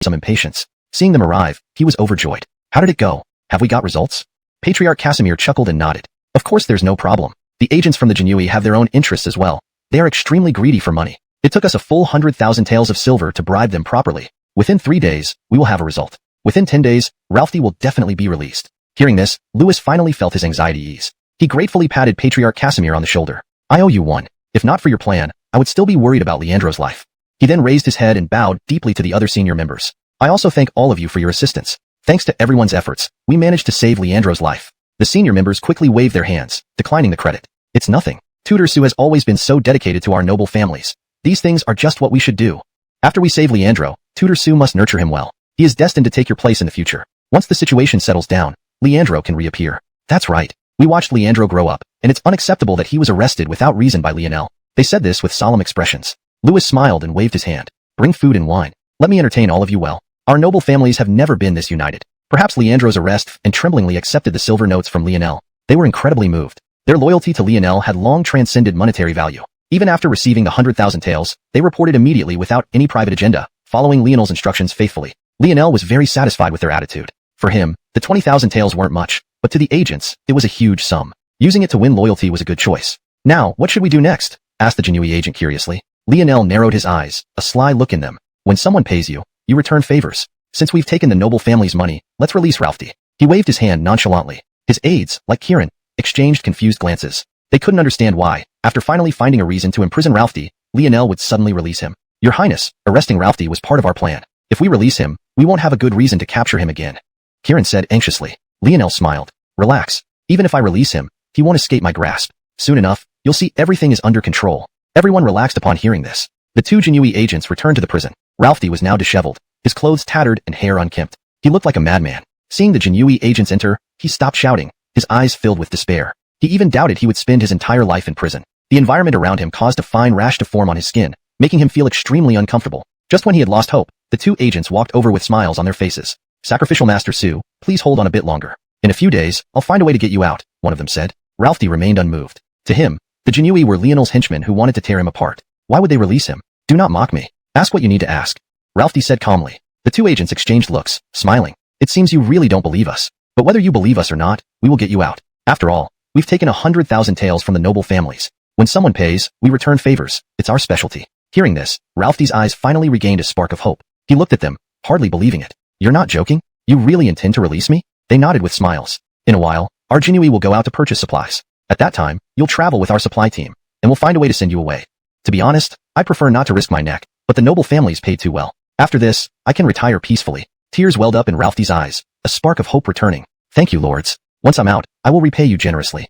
some impatience. Seeing them arrive, he was overjoyed. How did it go? Have we got results? Patriarch Casimir chuckled and nodded. Of course there's no problem. The agents from the Jianhui have their own interests as well. They are extremely greedy for money. It took us a full 100,000 taels of silver to bribe them properly. Within 3 days, we will have a result. Within 10 days, Ralphie will definitely be released. Hearing this, Louis finally felt his anxiety ease. He gratefully patted Patriarch Casimir on the shoulder. I owe you one. If not for your plan, I would still be worried about Leandro's life. He then raised his head and bowed deeply to the other senior members. I also thank all of you for your assistance. Thanks to everyone's efforts, we managed to save Leandro's life. The senior members quickly waved their hands, declining the credit. It's nothing. Tutor Su has always been so dedicated to our noble families. These things are just what we should do. After we save Leandro, Tutor Su must nurture him well. He is destined to take your place in the future. Once the situation settles down, Leandro can reappear. That's right. We watched Leandro grow up, and it's unacceptable that he was arrested without reason by Lionel. They said this with solemn expressions. Louis smiled and waved his hand. Bring food and wine. Let me entertain all of you well. Our noble families have never been this united. Perhaps Leandro's arrest and tremblingly accepted the silver notes from Lionel. They were incredibly moved. Their loyalty to Lionel had long transcended monetary value. Even after receiving the 100,000 taels, they reported immediately without any private agenda, following Lionel's instructions faithfully. Lionel was very satisfied with their attitude. For him, the 20,000 taels weren't much, but to the agents, it was a huge sum. Using it to win loyalty was a good choice. Now, what should we do next? Asked the Jianhui agent curiously. Lionel narrowed his eyes, a sly look in them. When someone pays you, you return favors. Since we've taken the noble family's money, let's release Ralphie. He waved his hand nonchalantly. His aides, like Kieran, exchanged confused glances. They couldn't understand why, after finally finding a reason to imprison Ralphie, Lionel would suddenly release him. Your Highness, arresting Ralphie was part of our plan. If we release him, we won't have a good reason to capture him again. Kieran said anxiously. Lionel smiled. Relax. Even if I release him, he won't escape my grasp. Soon enough, you'll see everything is under control. Everyone relaxed upon hearing this. The 2 Jianhui agents returned to the prison. Ralphie was now disheveled, his clothes tattered and hair unkempt. He looked like a madman. Seeing the Jianhui agents enter, he stopped shouting, his eyes filled with despair. He even doubted he would spend his entire life in prison. The environment around him caused a fine rash to form on his skin, making him feel extremely uncomfortable. Just when he had lost hope, the 2 agents walked over with smiles on their faces. Sacrificial Master Su, please hold on a bit longer. In a few days, I'll find a way to get you out, one of them said. Ralphie remained unmoved. To him, the Jianhui were Lionel's henchmen who wanted to tear him apart. Why would they release him? Do not mock me. Ask what you need to ask. Ralphie said calmly. The 2 agents exchanged looks, smiling. It seems you really don't believe us. But whether you believe us or not, we will get you out. After all, we've taken 100,000 taels from the noble families. When someone pays, we return favors. It's our specialty. Hearing this, Ralphie's eyes finally regained a spark of hope. He looked at them, hardly believing it. You're not joking? You really intend to release me? They nodded with smiles. In a while, our Jianhui will go out to purchase supplies. At that time, you'll travel with our supply team, and we'll find a way to send you away. To be honest, I prefer not to risk my neck, but the noble families paid too well. After this, I can retire peacefully. Tears welled up in Ralphie's eyes, a spark of hope returning. Thank you, lords. Once I'm out, I will repay you generously.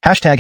Hashtag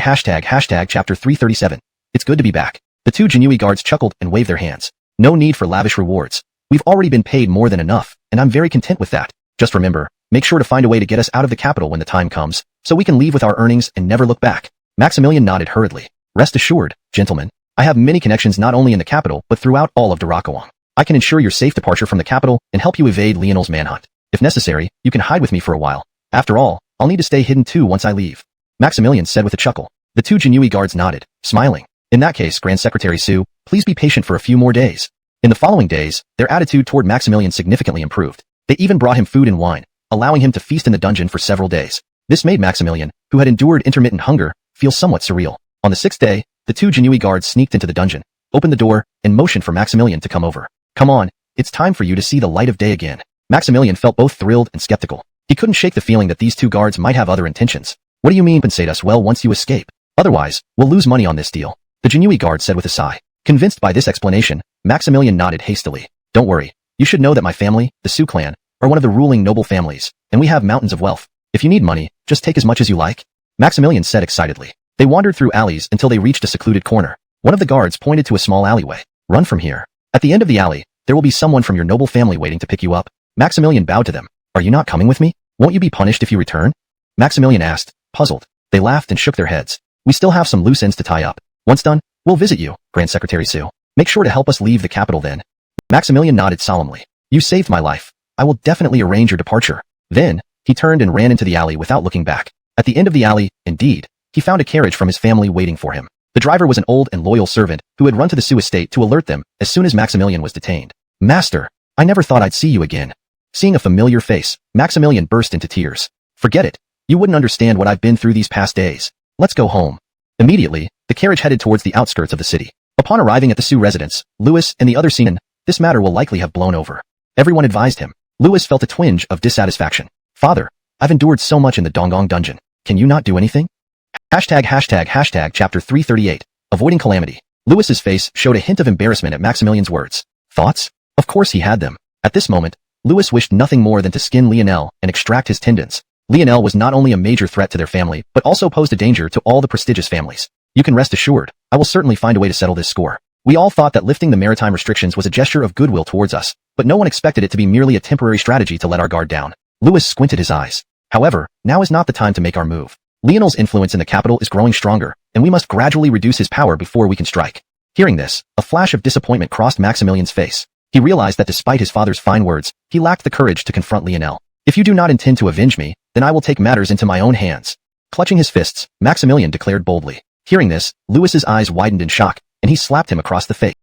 chapter 337. It's good to be back. The 2 Jianhui guards chuckled and waved their hands. No need for lavish rewards. We've already been paid more than enough, and I'm very content with that. Just remember, make sure to find a way to get us out of the capital when the time comes, so we can leave with our earnings and never look back. Maximilian nodded hurriedly. Rest assured, gentlemen, I have many connections not only in the capital but throughout all of Darakuang. I can ensure your safe departure from the capital and help you evade Lionel's manhunt. If necessary, you can hide with me for a while. After all, I'll need to stay hidden too once I leave. Maximilian said with a chuckle. The 2 Jianhui guards nodded, smiling. In that case, Grand Secretary Su, please be patient for a few more days. In the following days, their attitude toward Maximilian significantly improved. They even brought him food and wine, allowing him to feast in the dungeon for several days. This made Maximilian, who had endured intermittent hunger, feel somewhat surreal. On the 6th day, the 2 Jianhui guards sneaked into the dungeon, opened the door, and motioned for Maximilian to come over. Come on, it's time for you to see the light of day again. Maximilian felt both thrilled and skeptical. He couldn't shake the feeling that these 2 guards might have other intentions. What do you mean compensate us well once you escape? Otherwise, we'll lose money on this deal. The Jianhui guard said with a sigh. Convinced by this explanation, Maximilian nodded hastily. Don't worry. You should know that my family, the Su clan, are one of the ruling noble families, and we have mountains of wealth. If you need money, just take as much as you like. Maximilian said excitedly. They wandered through alleys until they reached a secluded corner. One of the guards pointed to a small alleyway. Run from here. At the end of the alley, there will be someone from your noble family waiting to pick you up. Maximilian bowed to them. Are you not coming with me? Won't you be punished if you return? Maximilian asked, puzzled. They laughed and shook their heads. We still have some loose ends to tie up. Once done, we'll visit you, Grand Secretary Su. Make sure to help us leave the capital then. Maximilian nodded solemnly. You saved my life. I will definitely arrange your departure. Then, he turned and ran into the alley without looking back. At the end of the alley, indeed, he found a carriage from his family waiting for him. The driver was an old and loyal servant who had run to the Su estate to alert them as soon as Maximilian was detained. Master, I never thought I'd see you again. Seeing a familiar face, Maximilian burst into tears. Forget it. You wouldn't understand what I've been through these past days. Let's go home. Immediately, the carriage headed towards the outskirts of the city. Upon arriving at the Sioux residence, Louis and the other seamen, this matter will likely have blown over. Everyone advised him. Louis felt a twinge of dissatisfaction. Father, I've endured so much in the Donggong dungeon. Can you not do anything? Chapter 338. Avoiding calamity. Louis's face showed a hint of embarrassment at Maximilian's words. Thoughts? Of course he had them. At this moment, Louis wished nothing more than to skin Lionel and extract his tendons. Lionel was not only a major threat to their family, but also posed a danger to all the prestigious families. You can rest assured, I will certainly find a way to settle this score. We all thought that lifting the maritime restrictions was a gesture of goodwill towards us, but no one expected it to be merely a temporary strategy to let our guard down. Louis squinted his eyes. However, now is not the time to make our move. Lionel's influence in the capital is growing stronger, and we must gradually reduce his power before we can strike. Hearing this, a flash of disappointment crossed Maximilian's face. He realized that despite his father's fine words, he lacked the courage to confront Lionel. If you do not intend to avenge me, then I will take matters into my own hands. Clutching his fists, Maximilian declared boldly. Hearing this, Louis's eyes widened in shock, and he slapped him across the face.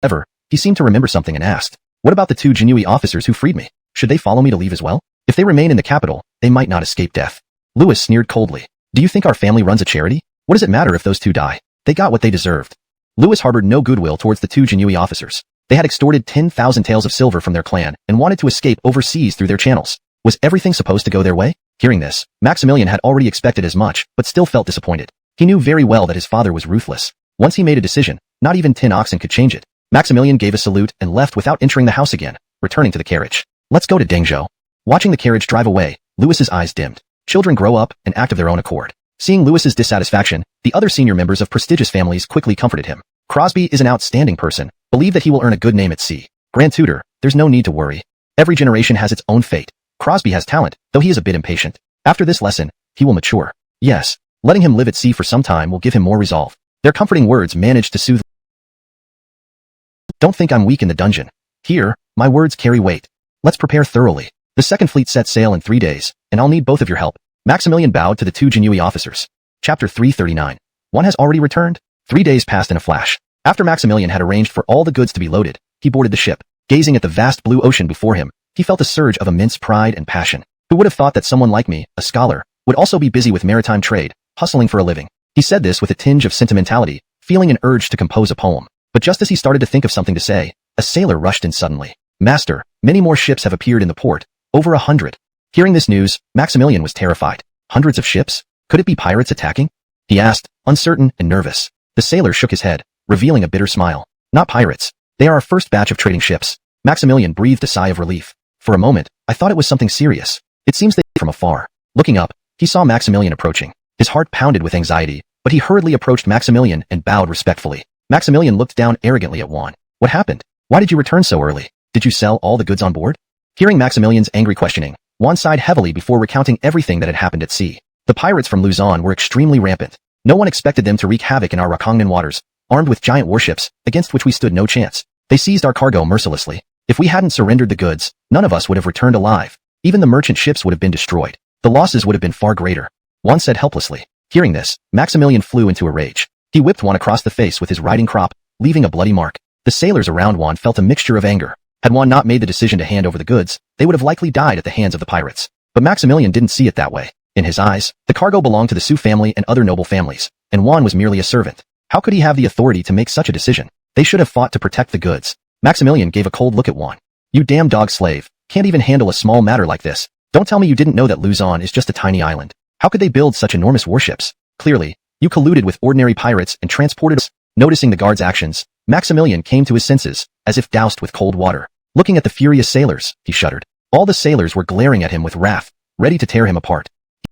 However, he seemed to remember something and asked, what about the two Jinui officers who freed me? Should they follow me to leave as well? If they remain in the capital, they might not escape death. Louis sneered coldly. Do you think our family runs a charity? What does it matter if those two die? They got what they deserved. Louis harbored no goodwill towards the two Jinui officers. They had extorted 10,000 taels of silver from their clan and wanted to escape overseas through their channels. Was everything supposed to go their way? Hearing this, Maximilian had already expected as much, but still felt disappointed. He knew very well that his father was ruthless. Once he made a decision, not even 10 oxen could change it. Maximilian gave a salute and left without entering the house again, returning to the carriage. Let's go to Liangzhou. Watching the carriage drive away, Louis's eyes dimmed. Children grow up and act of their own accord. Seeing Louis's dissatisfaction, the other senior members of prestigious families quickly comforted him. Crosby is an outstanding person. Believe that he will earn a good name at sea. Grand Tutor, there's no need to worry. Every generation has its own fate. Crosby has talent, though he is a bit impatient. After this lesson, he will mature. Yes, letting him live at sea for some time will give him more resolve. Their comforting words managed to soothe. Don't think I'm weak in the dungeon. Here, my words carry weight. Let's prepare thoroughly. The second fleet sets sail in 3 days, and I'll need both of your help. Maximilian bowed to the two Jinui officers. Chapter 339. One has already returned? 3 days passed in a flash. After Maximilian had arranged for all the goods to be loaded, he boarded the ship. Gazing at the vast blue ocean before him, he felt a surge of immense pride and passion. Who would have thought that someone like me, a scholar, would also be busy with maritime trade, hustling for a living? He said this with a tinge of sentimentality, feeling an urge to compose a poem. But just as he started to think of something to say, a sailor rushed in suddenly. Master, many more ships have appeared in the port. Over 100. Hearing this news, Maximilian was terrified. Hundreds of ships? Could it be pirates attacking? He asked, uncertain and nervous. The sailor shook his head, revealing a bitter smile. Not pirates. They are our first batch of trading ships. Maximilian breathed a sigh of relief. For a moment, I thought it was something serious. It seems they came from afar. Looking up, he saw Maximilian approaching. His heart pounded with anxiety, but he hurriedly approached Maximilian and bowed respectfully. Maximilian looked down arrogantly at Juan. What happened? Why did you return so early? Did you sell all the goods on board? Hearing Maximilian's angry questioning, Juan sighed heavily before recounting everything that had happened at sea. The pirates from Luzon were extremely rampant. No one expected them to wreak havoc in our Rakongnan waters, armed with giant warships, against which we stood no chance. They seized our cargo mercilessly. If we hadn't surrendered the goods, none of us would have returned alive. Even the merchant ships would have been destroyed. The losses would have been far greater. Juan said helplessly. Hearing this, Maximilian flew into a rage. He whipped Juan across the face with his riding crop, leaving a bloody mark. The sailors around Juan felt a mixture of anger. Had Juan not made the decision to hand over the goods, they would have likely died at the hands of the pirates. But Maximilian didn't see it that way. In his eyes, the cargo belonged to the Sioux family and other noble families, and Juan was merely a servant. How could he have the authority to make such a decision? They should have fought to protect the goods. Maximilian gave a cold look at Juan. You damn dog slave, can't even handle a small matter like this. Don't tell me you didn't know that Luzon is just a tiny island. How could they build such enormous warships? Clearly, you colluded with ordinary pirates and transported us. Noticing the guard's actions, Maximilian came to his senses, as if doused with cold water. Looking at the furious sailors, he shuddered. All the sailors were glaring at him with wrath, ready to tear him apart.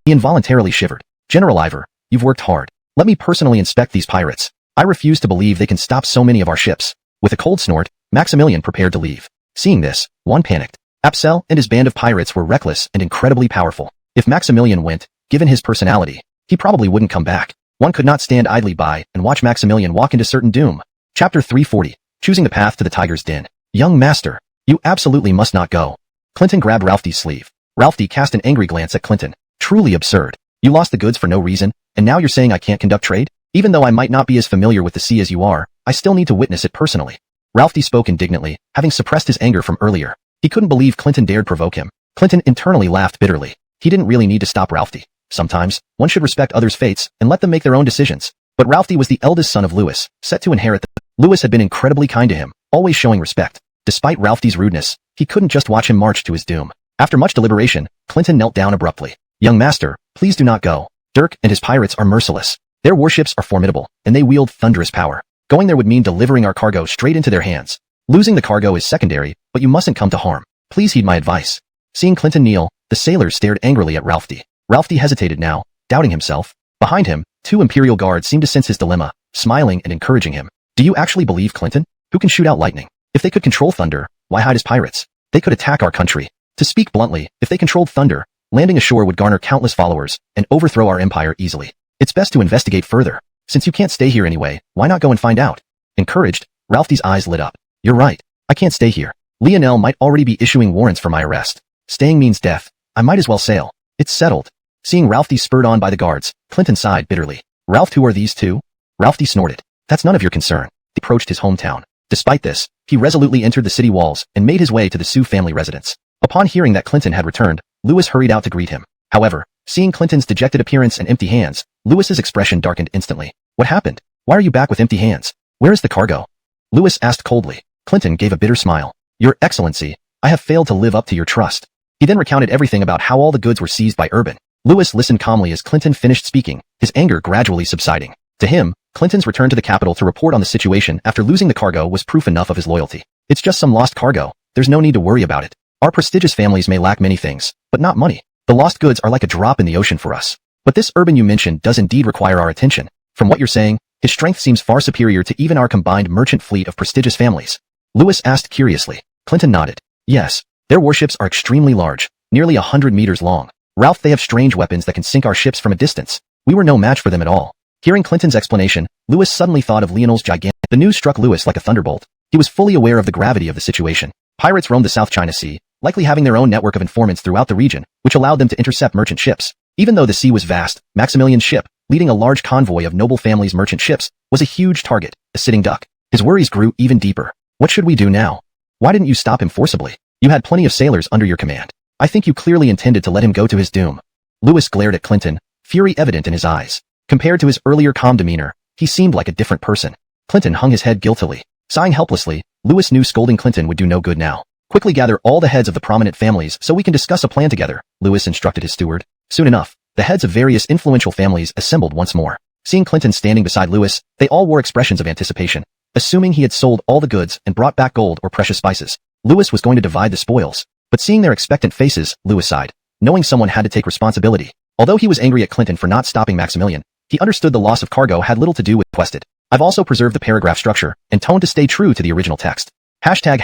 He involuntarily shivered. General Ivor, you've worked hard. Let me personally inspect these pirates. I refuse to believe they can stop so many of our ships. With a cold snort, Maximilian prepared to leave. Seeing this, Juan panicked. Apsel and his band of pirates were reckless and incredibly powerful. If Maximilian went, given his personality, he probably wouldn't come back. One could not stand idly by and watch Maximilian walk into certain doom. Chapter 340. Choosing the path to the tiger's den. Young master, you absolutely must not go. Clinton grabbed Ralphie's sleeve. Ralphie cast an angry glance at Clinton. Truly absurd. You lost the goods for no reason, and now you're saying I can't conduct trade? Even though I might not be as familiar with the sea as you are, I still need to witness it personally. Ralphie spoke indignantly, having suppressed his anger from earlier. He couldn't believe Clinton dared provoke him. Clinton internally laughed bitterly. He didn't really need to stop Ralphie. Sometimes, one should respect others' fates and let them make their own decisions. But Ralphie was the eldest son of Louis, set to inherit the... Louis had been incredibly kind to him, always showing respect. Despite Ralphie's rudeness, he couldn't just watch him march to his doom. After much deliberation, Clinton knelt down abruptly. Young master, please do not go. Dirk and his pirates are merciless. Their warships are formidable, and they wield thunderous power. Going there would mean delivering our cargo straight into their hands. Losing the cargo is secondary, but you mustn't come to harm. Please heed my advice. Seeing Clinton kneel, the sailors stared angrily at Ralphie. Ralphie hesitated now, doubting himself. Behind him, 2 Imperial guards seemed to sense his dilemma, smiling and encouraging him. Do you actually believe Clinton? Who can shoot out lightning? If they could control thunder, why hide as pirates? They could attack our country. To speak bluntly, if they controlled thunder, landing ashore would garner countless followers and overthrow our empire easily. It's best to investigate further. Since you can't stay here anyway, why not go and find out? Encouraged, Ralphie's eyes lit up. You're right. I can't stay here. Lionel might already be issuing warrants for my arrest. Staying means death. I might as well sail. It's settled. Seeing Ralphie spurred on by the guards, Clinton sighed bitterly. Ralph, who are these two? Ralphie snorted. That's none of your concern. He approached his hometown. Despite this, he resolutely entered the city walls and made his way to the Sioux family residence. Upon hearing that Clinton had returned, Louis hurried out to greet him. However, seeing Clinton's dejected appearance and empty hands, Louis's expression darkened instantly. What happened? Why are you back with empty hands? Where is the cargo? Louis asked coldly. Clinton gave a bitter smile. Your Excellency, I have failed to live up to your trust. He then recounted everything about how all the goods were seized by Urban. Louis listened calmly as Clinton finished speaking, his anger gradually subsiding. To him, Clinton's return to the capital to report on the situation after losing the cargo was proof enough of his loyalty. It's just some lost cargo. There's no need to worry about it. Our prestigious families may lack many things, but not money. The lost goods are like a drop in the ocean for us. But this Urban you mentioned does indeed require our attention. From what you're saying, his strength seems far superior to even our combined merchant fleet of prestigious families. Louis asked curiously. Clinton nodded. Yes, their warships are extremely large, nearly 100 meters long. Ralph, they have strange weapons that can sink our ships from a distance. We were no match for them at all. Hearing Clinton's explanation, Louis suddenly thought of Lionel's gigantic... The news struck Louis like a thunderbolt. He was fully aware of the gravity of the situation. Pirates roamed the South China Sea, likely having their own network of informants throughout the region, which allowed them to intercept merchant ships. Even though the sea was vast, Maximilian's ship, leading a large convoy of noble families' merchant ships, was a huge target, a sitting duck. His worries grew even deeper. What should we do now? Why didn't you stop him forcibly? You had plenty of sailors under your command. I think you clearly intended to let him go to his doom. Louis glared at Clinton, fury evident in his eyes. Compared to his earlier calm demeanor, he seemed like a different person. Clinton hung his head guiltily. Sighing helplessly, Louis knew scolding Clinton would do no good now. Quickly gather all the heads of the prominent families so we can discuss a plan together, Louis instructed his steward. Soon enough, the heads of various influential families assembled once more. Seeing Clinton standing beside Louis, they all wore expressions of anticipation. Assuming he had sold all the goods and brought back gold or precious spices, Louis was going to divide the spoils. But seeing their expectant faces, Louis sighed, knowing someone had to take responsibility. Although he was angry at Clinton for not stopping Maximilian, he understood the loss of cargo had little to do with requested. I've also preserved the paragraph structure and tone to stay true to the original text. Hashtag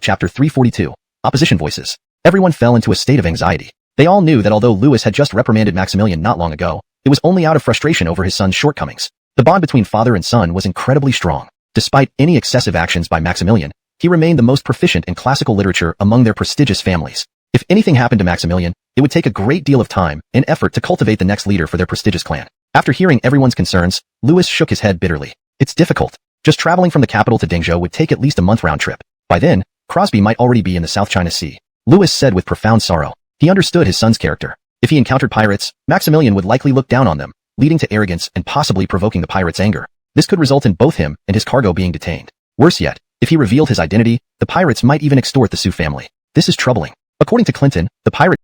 chapter 342. Opposition voices. Everyone fell into a state of anxiety. They all knew that although Louis had just reprimanded Maximilian not long ago, it was only out of frustration over his son's shortcomings. The bond between father and son was incredibly strong. Despite any excessive actions by Maximilian, he remained the most proficient in classical literature among their prestigious families. If anything happened to Maximilian, it would take a great deal of time and effort to cultivate the next leader for their prestigious clan. After hearing everyone's concerns, Louis shook his head bitterly. It's difficult. Just traveling from the capital to Dengzhou would take at least a month round trip. By then, Crosby might already be in the South China Sea. Louis said with profound sorrow. He understood his son's character. If he encountered pirates, Maximilian would likely look down on them, leading to arrogance and possibly provoking the pirates' anger. This could result in both him and his cargo being detained. Worse yet, if he revealed his identity, the pirates might even extort the Sioux family. This is troubling. According to Clinton, the pirate...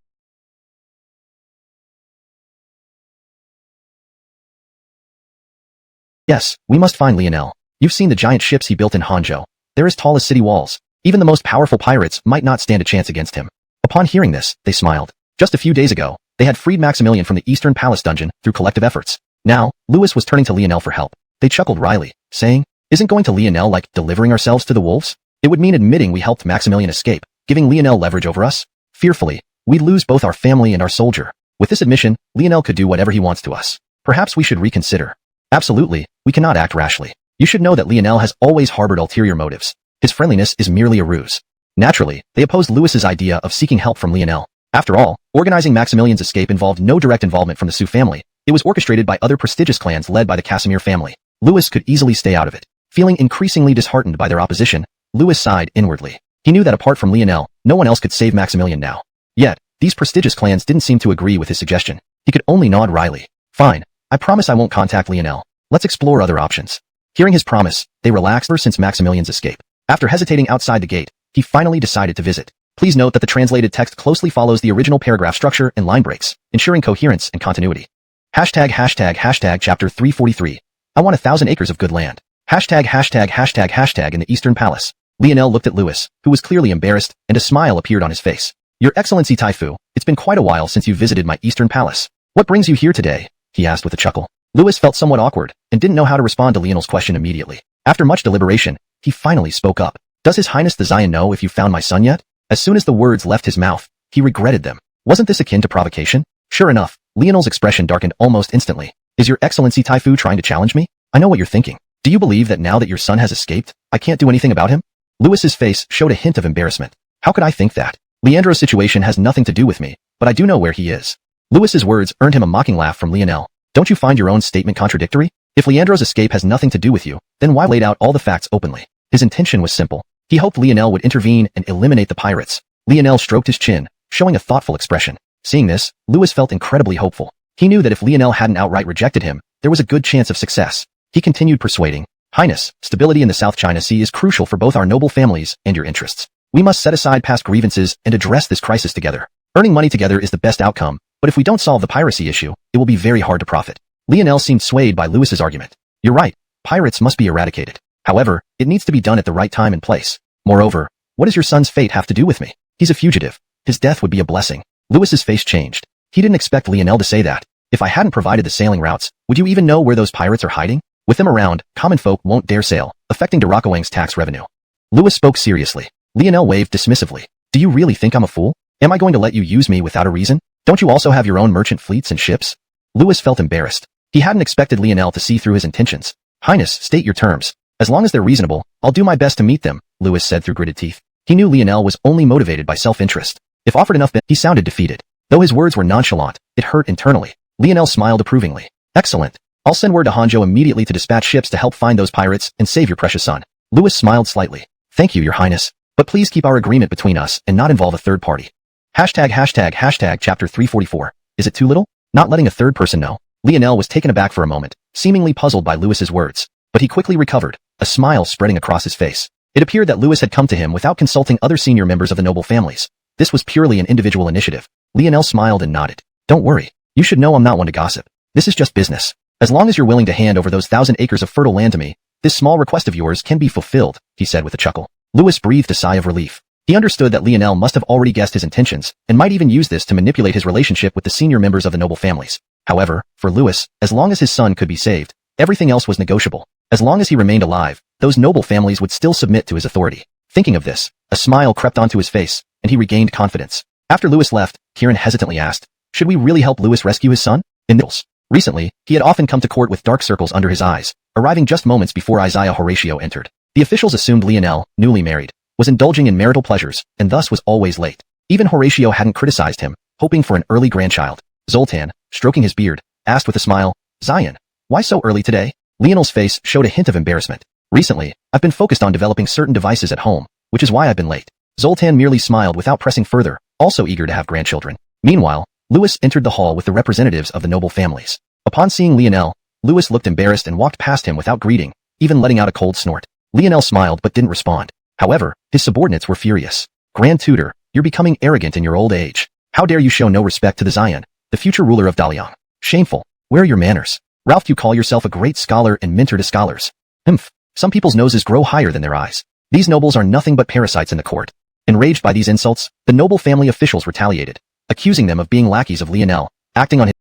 Yes, we must find Lionel. You've seen the giant ships he built in Hangzhou. They're as tall as city walls. Even the most powerful pirates might not stand a chance against him. Upon hearing this, they smiled. Just a few days ago, they had freed Maximilian from the Eastern Palace dungeon through collective efforts. Now, Louis was turning to Lionel for help. They chuckled wryly, saying, Isn't going to Lionel like delivering ourselves to the wolves? It would mean admitting we helped Maximilian escape, giving Lionel leverage over us. Fearfully, we'd lose both our family and our soldier. With this admission, Lionel could do whatever he wants to us. Perhaps we should reconsider. Absolutely, we cannot act rashly. You should know that Lionel has always harbored ulterior motives. His friendliness is merely a ruse. Naturally, they opposed Louis's idea of seeking help from Lionel. After all, organizing Maximilian's escape involved no direct involvement from the Sioux family. It was orchestrated by other prestigious clans led by the Casimir family. Louis could easily stay out of it. Feeling increasingly disheartened by their opposition, Louis sighed inwardly. He knew that apart from Lionel, No one else could save Maximilian now. Yet, these prestigious clans didn't seem to agree with his suggestion. He could only nod wryly. Fine. I promise I won't contact Lionel. Let's explore other options. Hearing his promise, they relaxed ever since Maximilian's escape. After hesitating outside the gate, he finally decided to visit. Please note that the translated text closely follows the original paragraph structure and line breaks, ensuring coherence and continuity. Hashtag chapter 343. I want 1,000 acres of good land. Hashtag in the Eastern Palace. Lionel looked at Louis, who was clearly embarrassed, and a smile appeared on his face. Your Excellency Taifu, it's been quite a while since you visited my Eastern Palace. What brings you here today? He asked with a chuckle. Louis felt somewhat awkward, and didn't know how to respond to Lionel's question immediately. After much deliberation, he finally spoke up. Does His Highness the Xian know if you found my son yet? As soon as the words left his mouth, he regretted them. Wasn't this akin to provocation? Sure enough, Lionel's expression darkened almost instantly. Is Your Excellency Taifu trying to challenge me? I know what you're thinking. Do you believe that now that your son has escaped, I can't do anything about him? Louis's face showed a hint of embarrassment. How could I think that? Leandro's situation has nothing to do with me, but I do know where he is. Louis's words earned him a mocking laugh from Lionel. Don't you find your own statement contradictory? If Leandro's escape has nothing to do with you, then why laid out all the facts openly? His intention was simple. He hoped Lionel would intervene and eliminate the pirates. Lionel stroked his chin, showing a thoughtful expression. Seeing this, Louis felt incredibly hopeful. He knew that if Lionel hadn't outright rejected him, there was a good chance of success. He continued persuading. Highness, stability in the South China Sea is crucial for both our noble families and your interests. We must set aside past grievances and address this crisis together. Earning money together is the best outcome, but if we don't solve the piracy issue, it will be very hard to profit. Lionel seemed swayed by Louis's argument. You're right. Pirates must be eradicated. However, it needs to be done at the right time and place. Moreover, what does your son's fate have to do with me? He's a fugitive. His death would be a blessing. Louis's face changed. He didn't expect Lionel to say that. If I hadn't provided the sailing routes, would you even know where those pirates are hiding? With them around, common folk won't dare sail, affecting Darakoang's tax revenue. Louis spoke seriously. Lionel waved dismissively. Do you really think I'm a fool? Am I going to let you use me without a reason? Don't you also have your own merchant fleets and ships? Louis felt embarrassed. He hadn't expected Lionel to see through his intentions. Highness, state your terms. As long as they're reasonable, I'll do my best to meet them, Louis said through gritted teeth. He knew Lionel was only motivated by self-interest. If offered enough, he sounded defeated. Though his words were nonchalant, it hurt internally. Lionel smiled approvingly. Excellent. I'll send word to Hangzhou immediately to dispatch ships to help find those pirates and save your precious son. Louis smiled slightly. Thank you, Your Highness. But please keep our agreement between us and not involve a third party. Hashtag chapter 344. Is it too little? Not letting a third person know. Lionel was taken aback for a moment, seemingly puzzled by Louis's words. But he quickly recovered, a smile spreading across his face. It appeared that Louis had come to him without consulting other senior members of the noble families. This was purely an individual initiative. Lionel smiled and nodded. Don't worry. You should know I'm not one to gossip. This is just business. As long as you're willing to hand over those 1,000 acres of fertile land to me, this small request of yours can be fulfilled, he said with a chuckle. Louis breathed a sigh of relief. He understood that Lionel must have already guessed his intentions, and might even use this to manipulate his relationship with the senior members of the noble families. However, for Louis, as long as his son could be saved, everything else was negotiable. As long as he remained alive, those noble families would still submit to his authority. Thinking of this, a smile crept onto his face, and he regained confidence. After Louis left, Kieran hesitantly asked, should we really help Louis rescue his son? Recently, he had often come to court with dark circles under his eyes, arriving just moments before Isaiah Horatio entered. The officials assumed Lionel, newly married, was indulging in marital pleasures, and thus was always late. Even Horatio hadn't criticized him, hoping for an early grandchild. Zoltan, stroking his beard, asked with a smile, Zion, why so early today? Lionel's face showed a hint of embarrassment. Recently, I've been focused on developing certain devices at home, which is why I've been late. Zoltan merely smiled without pressing further, also eager to have grandchildren. Meanwhile, Louis entered the hall with the representatives of the noble families. Upon seeing Lionel, Louis looked embarrassed and walked past him without greeting, even letting out a cold snort. Lionel smiled but didn't respond. However, his subordinates were furious. Grand Tutor, you're becoming arrogant in your old age. How dare you show no respect to the Xian, the future ruler of Daliang? Shameful. Where are your manners? Ralph, you call yourself a great scholar and mentor to scholars. Some people's noses grow higher than their eyes. These nobles are nothing but parasites in the court. Enraged by these insults, the noble family officials retaliated, accusing them of being lackeys of Lionel, acting on his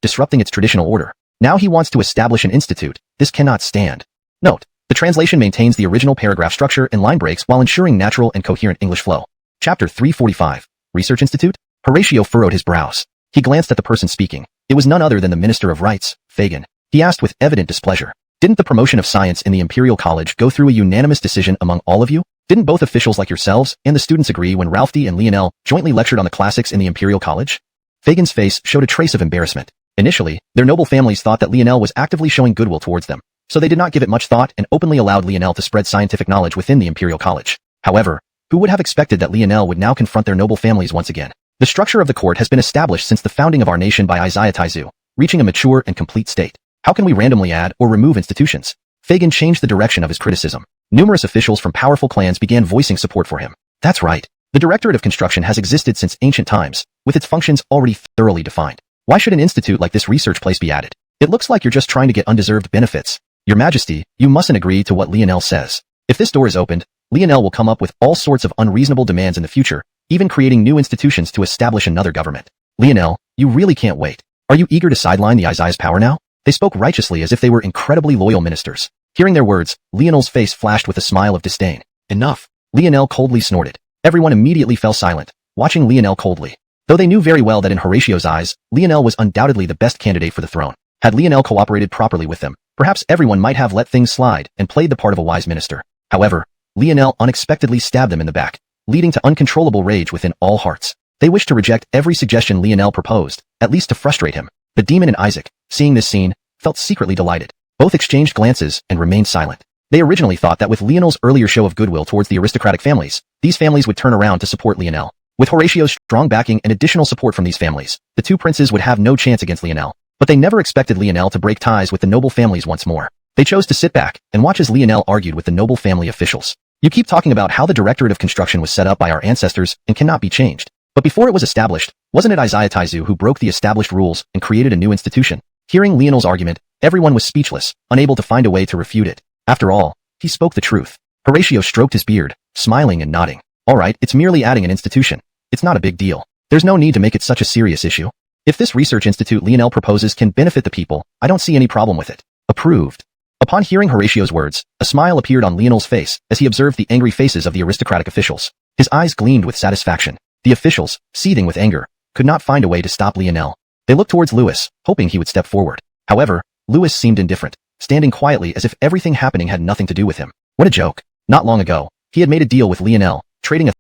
disrupting its traditional order. Now he wants to establish an institute. This cannot stand. Note, the translation maintains the original paragraph structure and line breaks while ensuring natural and coherent English flow. Chapter 345. Research Institute? Horatio furrowed his brows. He glanced at the person speaking. It was none other than the Minister of Rights, Fagin. He asked with evident displeasure. Didn't the promotion of science in the Imperial College go through a unanimous decision among all of you? Didn't both officials like yourselves and the students agree when Ralph D. and Lionel jointly lectured on the classics in the Imperial College? Fagin's face showed a trace of embarrassment. Initially, their noble families thought that Lionel was actively showing goodwill towards them, so they did not give it much thought and openly allowed Lionel to spread scientific knowledge within the Imperial College. However, Who would have expected that Lionel would now confront their noble families once again? The structure of the court has been established since the founding of our nation by Xiuxian, reaching a mature and complete state. How can we randomly add or remove institutions? Fagin changed the direction of his criticism. Numerous officials from powerful clans began voicing support for him. That's right. The Directorate of Construction has existed since ancient times, with its functions already thoroughly defined. Why should an institute like this research place be added? It looks like you're just trying to get undeserved benefits. Your Majesty, you mustn't agree to what Lionel says. If this door is opened, Lionel will come up with all sorts of unreasonable demands in the future, even creating new institutions to establish another government. Lionel, you really can't wait. Are you eager to sideline the Izia's power now? They spoke righteously as if they were incredibly loyal ministers. Hearing their words, Lionel's face flashed with a smile of disdain. Enough. Lionel coldly snorted. Everyone immediately fell silent, watching Lionel coldly. Though they knew very well that in Horatio's eyes, Lionel was undoubtedly the best candidate for the throne. Had Lionel cooperated properly with them, perhaps everyone might have let things slide and played the part of a wise minister. However, Lionel unexpectedly stabbed them in the back, leading to uncontrollable rage within all hearts. They wished to reject every suggestion Lionel proposed, at least to frustrate him. The demon and Isaac, seeing this scene, felt secretly delighted. Both exchanged glances and remained silent. They originally thought that with Lionel's earlier show of goodwill towards the aristocratic families, these families would turn around to support Lionel. With Horatio's strong backing and additional support from these families, the two princes would have no chance against Lionel. But they never expected Lionel to break ties with the noble families once more. They chose to sit back and watch as Lionel argued with the noble family officials. You keep talking about how the Directorate of Construction was set up by our ancestors and cannot be changed. But before it was established, wasn't it Xiuxian who broke the established rules and created a new institution? Hearing Lionel's argument, everyone was speechless, unable to find a way to refute it. After all, he spoke the truth. Horatio stroked his beard, smiling and nodding. All right, it's merely adding an institution. It's not a big deal. There's no need to make it such a serious issue. If this research institute Lionel proposes can benefit the people, I don't see any problem with it. Approved. Upon hearing Horatio's words, a smile appeared on Lionel's face as he observed the angry faces of the aristocratic officials. His eyes gleamed with satisfaction. The officials, seething with anger, could not find a way to stop Lionel. They looked towards Louis, hoping he would step forward. However, Louis seemed indifferent, standing quietly as if everything happening had nothing to do with him. What a joke. Not long ago, he had made a deal with Lionel, trading a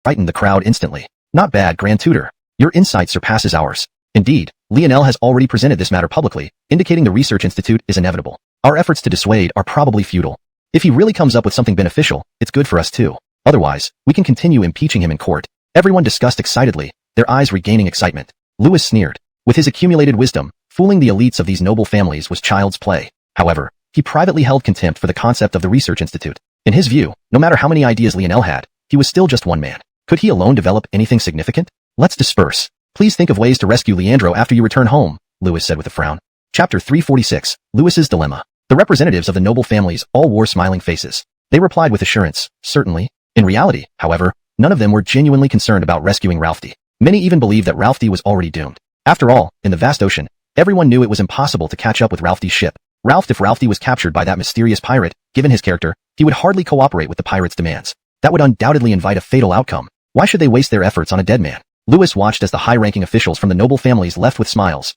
frightened the crowd instantly. Not bad, Grand Tutor. Your insight surpasses ours. Indeed, Lionel has already presented this matter publicly, indicating the research institute is inevitable. Our efforts to dissuade are probably futile. If he really comes up with something beneficial, it's good for us too. Otherwise, we can continue impeaching him in court. Everyone discussed excitedly, their eyes regaining excitement. Louis sneered. With his accumulated wisdom, fooling the elites of these noble families was child's play. However, he privately held contempt for the concept of the research institute. In his view, no matter how many ideas Lionel had, he was still just one man. Could he alone develop anything significant? Let's disperse. Please think of ways to rescue Liangzhou after you return home, Louis said with a frown. Chapter 346, Louis's Dilemma. The representatives of the noble families all wore smiling faces. They replied with assurance, certainly. In reality, however, none of them were genuinely concerned about rescuing Ralphie. Many even believed that Ralphie was already doomed. After all, in the vast ocean, everyone knew it was impossible to catch up with Ralphie's ship. If Ralphie was captured by that mysterious pirate, given his character, he would hardly cooperate with the pirate's demands. That would undoubtedly invite a fatal outcome. Why should they waste their efforts on a dead man? Louis watched as the high-ranking officials from the noble families left with smiles.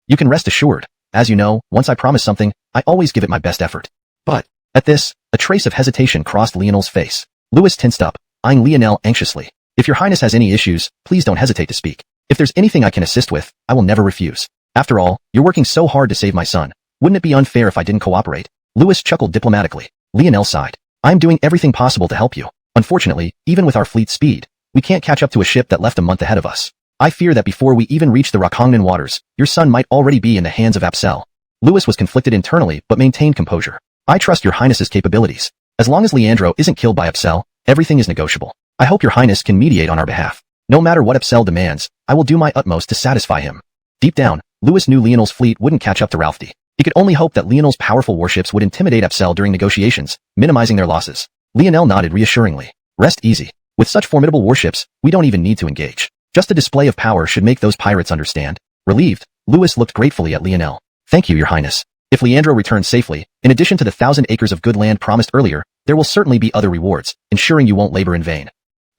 You can rest assured. As you know, once I promise something, I always give it my best effort. But, at this, a trace of hesitation crossed Lionel's face. Louis tensed up, eyeing Lionel anxiously. If your highness has any issues, please don't hesitate to speak. If there's anything I can assist with, I will never refuse. After all, you're working so hard to save my son. Wouldn't it be unfair if I didn't cooperate? Louis chuckled diplomatically. Lionel sighed. I'm doing everything possible to help you. Unfortunately, even with our fleet's speed, we can't catch up to a ship that left a month ahead of us. I fear that before we even reach the xuanhuan waters, your son might already be in the hands of Apsel. Louis was conflicted internally but maintained composure. I trust your highness's capabilities. As long as Liangzhou isn't killed by Apsel, everything is negotiable. I hope your highness can mediate on our behalf. No matter what Apsel demands, I will do my utmost to satisfy him. Deep down, Louis knew Lionel's fleet wouldn't catch up to Ralphie. He could only hope that Lionel's powerful warships would intimidate Apsel during negotiations, minimizing their losses. Lionel nodded reassuringly. Rest easy. With such formidable warships, we don't even need to engage. Just a display of power should make those pirates understand. Relieved, Louis looked gratefully at Lionel. Thank you, your highness. If Liangzhou returns safely, in addition to the 1,000 acres of good land promised earlier, there will certainly be other rewards, ensuring you won't labor in vain.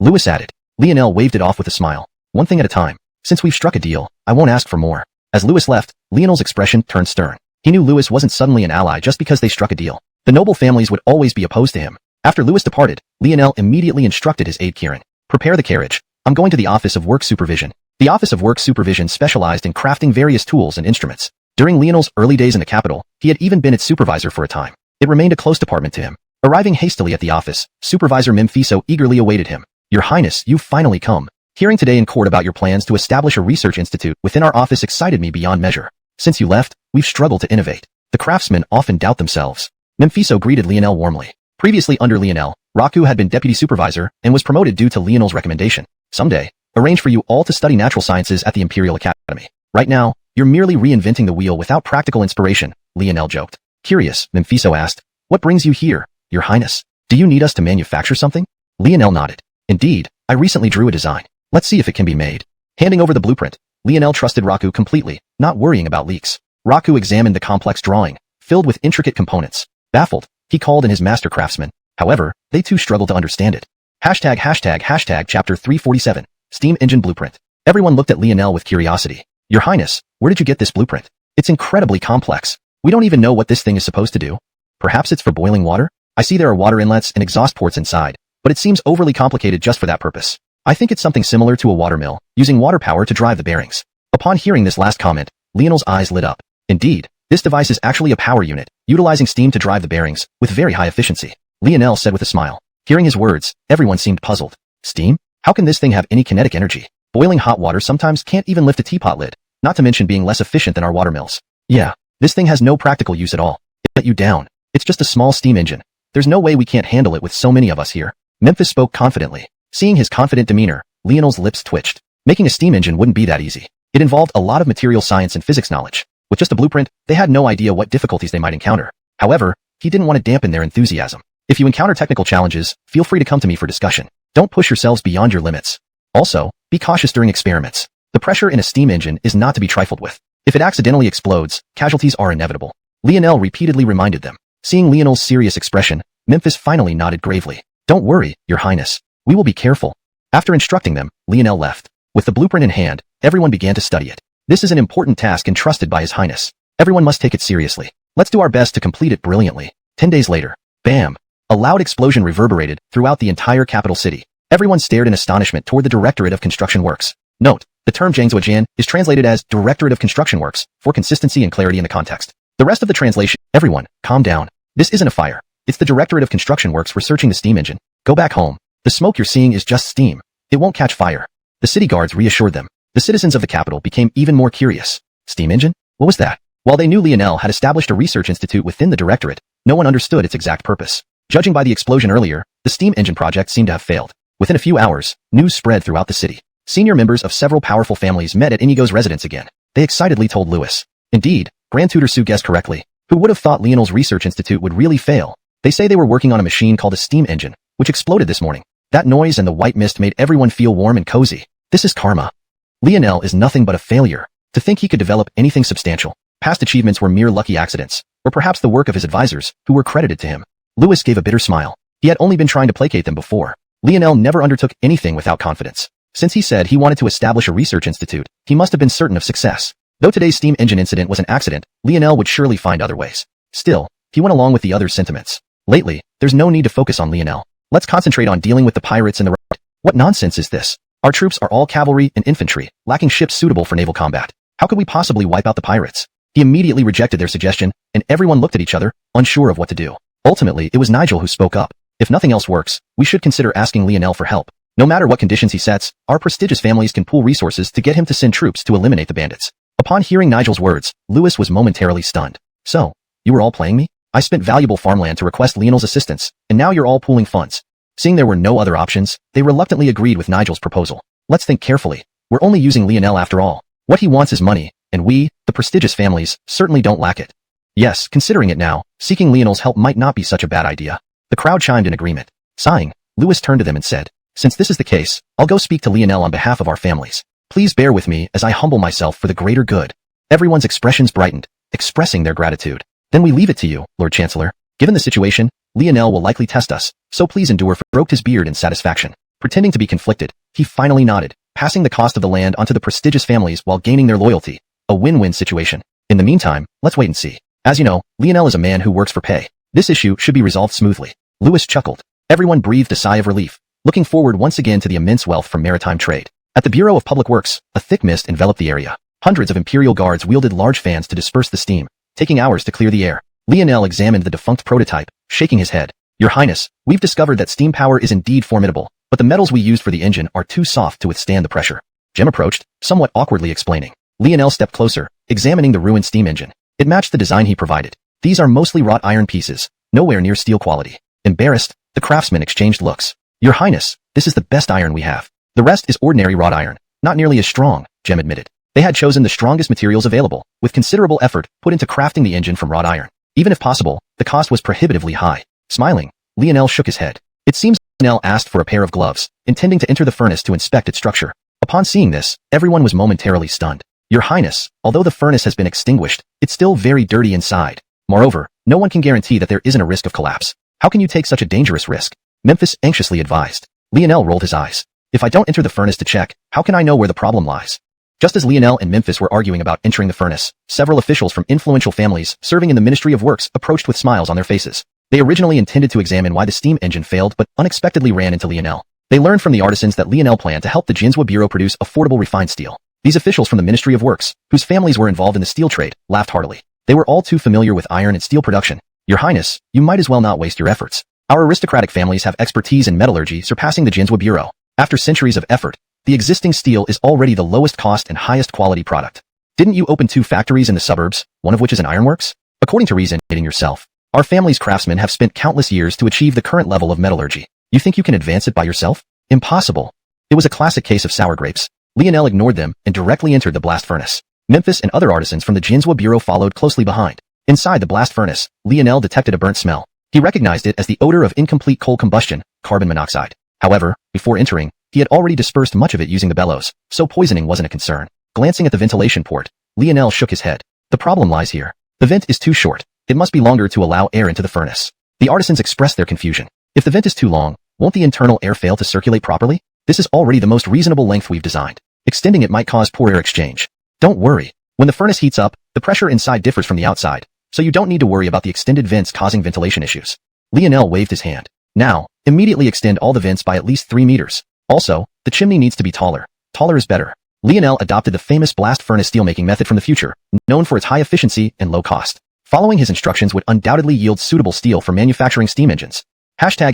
Louis added. Lionel waved it off with a smile. One thing at a time. Since we've struck a deal, I won't ask for more. As Louis left, Lionel's expression turned stern. He knew Louis wasn't suddenly an ally just because they struck a deal. The noble families would always be opposed to him. After Louis departed, Lionel immediately instructed his aide Kieran. Prepare the carriage. I'm going to the Office of Work Supervision. The Office of Work Supervision specialized in crafting various tools and instruments. During Lionel's early days in the capital, he had even been its supervisor for a time. It remained a close department to him. Arriving hastily at the office, Supervisor Memphiso eagerly awaited him. Your Highness, you've finally come. Hearing today in court about your plans to establish a research institute within our office excited me beyond measure. Since you left, we've struggled to innovate. The craftsmen often doubt themselves. Memphiso greeted Lionel warmly. Previously under Lionel, Raku had been deputy supervisor and was promoted due to Lionel's recommendation. Someday, arrange for you all to study natural sciences at the Imperial Academy. Right now, you're merely reinventing the wheel without practical inspiration, Lionel joked. Curious, Memphiso asked. What brings you here, Your Highness? Do you need us to manufacture something? Lionel nodded. Indeed, I recently drew a design. Let's see if it can be made. Handing over the blueprint, Lionel trusted Raku completely, not worrying about leaks. Raku examined the complex drawing, filled with intricate components. Baffled, he called in his master craftsmen. However, they too struggled to understand it. Chapter 347, Steam Engine Blueprint. Everyone looked at Lionel with curiosity. Your Highness, where did you get this blueprint? It's incredibly complex. We don't even know what this thing is supposed to do. Perhaps it's for boiling water? I see there are water inlets and exhaust ports inside, but it seems overly complicated just for that purpose. I think it's something similar to a water mill, using water power to drive the bearings. Upon hearing this last comment, Lionel's eyes lit up. Indeed, this device is actually a power unit, utilizing steam to drive the bearings, with very high efficiency. Lionel said with a smile. Hearing his words, everyone seemed puzzled. Steam? How can this thing have any kinetic energy? Boiling hot water sometimes can't even lift a teapot lid, not to mention being less efficient than our water mills. Yeah, this thing has no practical use at all. It let you down. It's just a small steam engine. There's no way we can't handle it with so many of us here. Memphis spoke confidently. Seeing his confident demeanor, Lionel's lips twitched. Making a steam engine wouldn't be that easy. It involved a lot of material science and physics knowledge. With just a blueprint, they had no idea what difficulties they might encounter. However, he didn't want to dampen their enthusiasm. If you encounter technical challenges, feel free to come to me for discussion. Don't push yourselves beyond your limits. Also, be cautious during experiments. The pressure in a steam engine is not to be trifled with. If it accidentally explodes, casualties are inevitable. Lionel repeatedly reminded them. Seeing Lionel's serious expression, Memphis finally nodded gravely. Don't worry, Your Highness. We will be careful. After instructing them, Lionel left. With the blueprint in hand, everyone began to study it. This is an important task entrusted by His Highness. Everyone must take it seriously. Let's do our best to complete it brilliantly. 10 days later. Bam! A loud explosion reverberated throughout the entire capital city. Everyone stared in astonishment toward the Directorate of Construction Works. Note, the term xuanhuan is translated as Directorate of Construction Works for consistency and clarity in the context. The rest of the translation, everyone, calm down. This isn't a fire. It's the Directorate of Construction Works researching the steam engine. Go back home. The smoke you're seeing is just steam. It won't catch fire. The city guards reassured them. The citizens of the capital became even more curious. Steam engine? What was that? While they knew Lionel had established a research institute within the directorate, no one understood its exact purpose. Judging by the explosion earlier, the steam engine project seemed to have failed. Within a few hours, news spread throughout the city. Senior members of several powerful families met at Inigo's residence again. They excitedly told Louis. Indeed, Grand Tutor Su guessed correctly. Who would have thought Lionel's research institute would really fail? They say they were working on a machine called a steam engine, which exploded this morning. That noise and the white mist made everyone feel warm and cozy. This is karma. Lionel is nothing but a failure. To think he could develop anything substantial. Past achievements were mere lucky accidents, or perhaps the work of his advisors, who were credited to him. Louis gave a bitter smile. He had only been trying to placate them before. Lionel never undertook anything without confidence. Since he said he wanted to establish a research institute, he must have been certain of success. Though today's steam engine incident was an accident, Lionel would surely find other ways. Still, he went along with the others' sentiments. Lately, there's no need to focus on Lionel. Let's concentrate on dealing with the pirates and the road. What nonsense is this? Our troops are all cavalry and infantry, lacking ships suitable for naval combat. How could we possibly wipe out the pirates? He immediately rejected their suggestion, and everyone looked at each other, unsure of what to do. Ultimately, it was Nigel who spoke up. If nothing else works, we should consider asking Lionel for help. No matter what conditions he sets, our prestigious families can pool resources to get him to send troops to eliminate the bandits. Upon hearing Nigel's words, Louis was momentarily stunned. So, you were all playing me? I spent valuable farmland to request Lionel's assistance, and now you're all pooling funds. Seeing there were no other options, they reluctantly agreed with Nigel's proposal. Let's think carefully. We're only using Lionel after all. What he wants is money, and we, the prestigious families, certainly don't lack it. Yes, considering it now, seeking Lionel's help might not be such a bad idea. The crowd chimed in agreement. Sighing, Louis turned to them and said, since this is the case, I'll go speak to Lionel on behalf of our families. Please bear with me as I humble myself for the greater good. Everyone's expressions brightened, expressing their gratitude. Then we leave it to you, Lord Chancellor. Given the situation, Lionel will likely test us, so please endure. Stroked his beard in satisfaction. Pretending to be conflicted, he finally nodded, passing the cost of the land onto the prestigious families while gaining their loyalty. A win-win situation. In the meantime, let's wait and see. As you know, Lionel is a man who works for pay. This issue should be resolved smoothly. Louis chuckled. Everyone breathed a sigh of relief, looking forward once again to the immense wealth from maritime trade. At the Bureau of Public Works, a thick mist enveloped the area. Hundreds of Imperial guards wielded large fans to disperse the steam, taking hours to clear the air. Lionel examined the defunct prototype, shaking his head. Your Highness, we've discovered that steam power is indeed formidable, but the metals we used for the engine are too soft to withstand the pressure. Jim approached, somewhat awkwardly explaining. Lionel stepped closer, examining the ruined steam engine. It matched the design he provided. These are mostly wrought iron pieces, nowhere near steel quality. Embarrassed, the craftsman exchanged looks. Your Highness, this is the best iron we have. The rest is ordinary wrought iron, not nearly as strong, Jem admitted. They had chosen the strongest materials available, with considerable effort put into crafting the engine from wrought iron. Even if possible, the cost was prohibitively high. Smiling, Lionel shook his head. It seems Lionel asked for a pair of gloves, intending to enter the furnace to inspect its structure. Upon seeing this, everyone was momentarily stunned. Your Highness, although the furnace has been extinguished, it's still very dirty inside. Moreover, no one can guarantee that there isn't a risk of collapse. How can you take such a dangerous risk? Memphis anxiously advised. Lionel rolled his eyes. If I don't enter the furnace to check, how can I know where the problem lies? Just as Lionel and Memphis were arguing about entering the furnace, several officials from influential families serving in the Ministry of Works approached with smiles on their faces. They originally intended to examine why the steam engine failed but unexpectedly ran into Lionel. They learned from the artisans that Lionel planned to help the Jianzhou Bureau produce affordable refined steel. These officials from the Ministry of Works, whose families were involved in the steel trade, laughed heartily. They were all too familiar with iron and steel production. Your Highness, you might as well not waste your efforts. Our aristocratic families have expertise in metallurgy surpassing the Jianzhou Bureau. After centuries of effort, the existing steel is already the lowest cost and highest quality product. Didn't you open 2 factories in the suburbs, one of which is an ironworks? According to reasoning yourself, our family's craftsmen have spent countless years to achieve the current level of metallurgy. You think you can advance it by yourself? Impossible. It was a classic case of sour grapes. Lionel ignored them and directly entered the blast furnace. Memphis and other artisans from the Jianzhou Bureau followed closely behind. Inside the blast furnace, Lionel detected a burnt smell. He recognized it as the odor of incomplete coal combustion, carbon monoxide. However, before entering, he had already dispersed much of it using the bellows, so poisoning wasn't a concern. Glancing at the ventilation port, Lionel shook his head. The problem lies here. The vent is too short. It must be longer to allow air into the furnace. The artisans expressed their confusion. If the vent is too long, won't the internal air fail to circulate properly? This is already the most reasonable length we've designed. Extending it might cause poor air exchange. Don't worry. When the furnace heats up, the pressure inside differs from the outside, so you don't need to worry about the extended vents causing ventilation issues. Lionel waved his hand. Now, immediately extend all the vents by at least 3 meters. Also, the chimney needs to be taller. Taller is better. Lionel adopted the famous blast furnace steelmaking method from the future, known for its high efficiency and low cost. Following his instructions would undoubtedly yield suitable steel for manufacturing steam engines. Chapter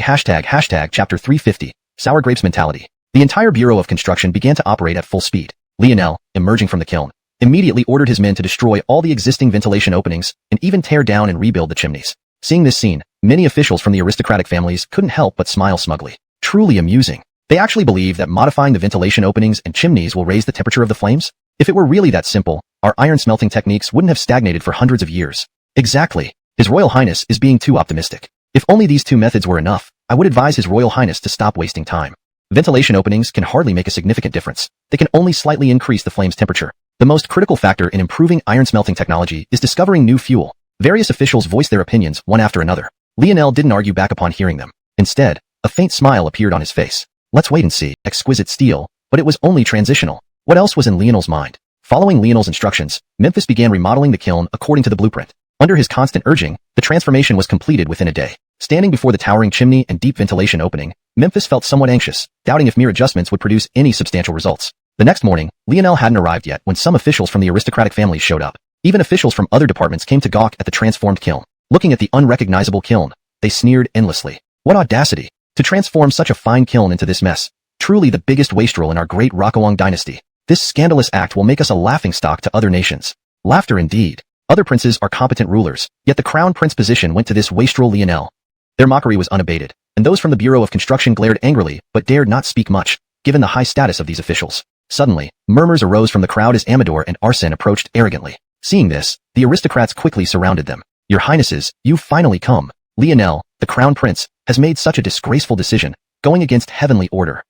350, Sour Grapes Mentality. The entire Bureau of Construction began to operate at full speed. Lionel, emerging from the kiln, immediately ordered his men to destroy all the existing ventilation openings and even tear down and rebuild the chimneys. Seeing this scene, many officials from the aristocratic families couldn't help but smile smugly. Truly amusing. They actually believe that modifying the ventilation openings and chimneys will raise the temperature of the flames? If it were really that simple, our iron smelting techniques wouldn't have stagnated for hundreds of years. Exactly. His Royal Highness is being too optimistic. If only these 2 methods were enough, I would advise His Royal Highness to stop wasting time. Ventilation openings can hardly make a significant difference. They can only slightly increase the flame's temperature. The most critical factor in improving iron smelting technology is discovering new fuel. Various officials voiced their opinions one after another. Lionel didn't argue back upon hearing them. Instead, a faint smile appeared on his face. Let's wait and see. Exquisite steel, but it was only transitional. What else was in Lionel's mind? Following Lionel's instructions, Memphis began remodeling the kiln according to the blueprint. Under his constant urging, the transformation was completed within a day. Standing before the towering chimney and deep ventilation opening, Memphis felt somewhat anxious, doubting if mere adjustments would produce any substantial results. The next morning, Lionel hadn't arrived yet when some officials from the aristocratic families showed up. Even officials from other departments came to gawk at the transformed kiln. Looking at the unrecognizable kiln, they sneered endlessly. What audacity! To transform such a fine kiln into this mess. Truly the biggest wastrel in our Great Liang Dynasty. This scandalous act will make us a laughingstock to other nations. Laughter indeed. Other princes are competent rulers, yet the crown prince position went to this wastrel Lionel. Their mockery was unabated, and those from the Bureau of Construction glared angrily but dared not speak much, given the high status of these officials. Suddenly, murmurs arose from the crowd as Amador and Arsene approached arrogantly. Seeing this, the aristocrats quickly surrounded them. Your Highnesses, you've finally come. Lionel, the crown prince, has made such a disgraceful decision, going against heavenly order.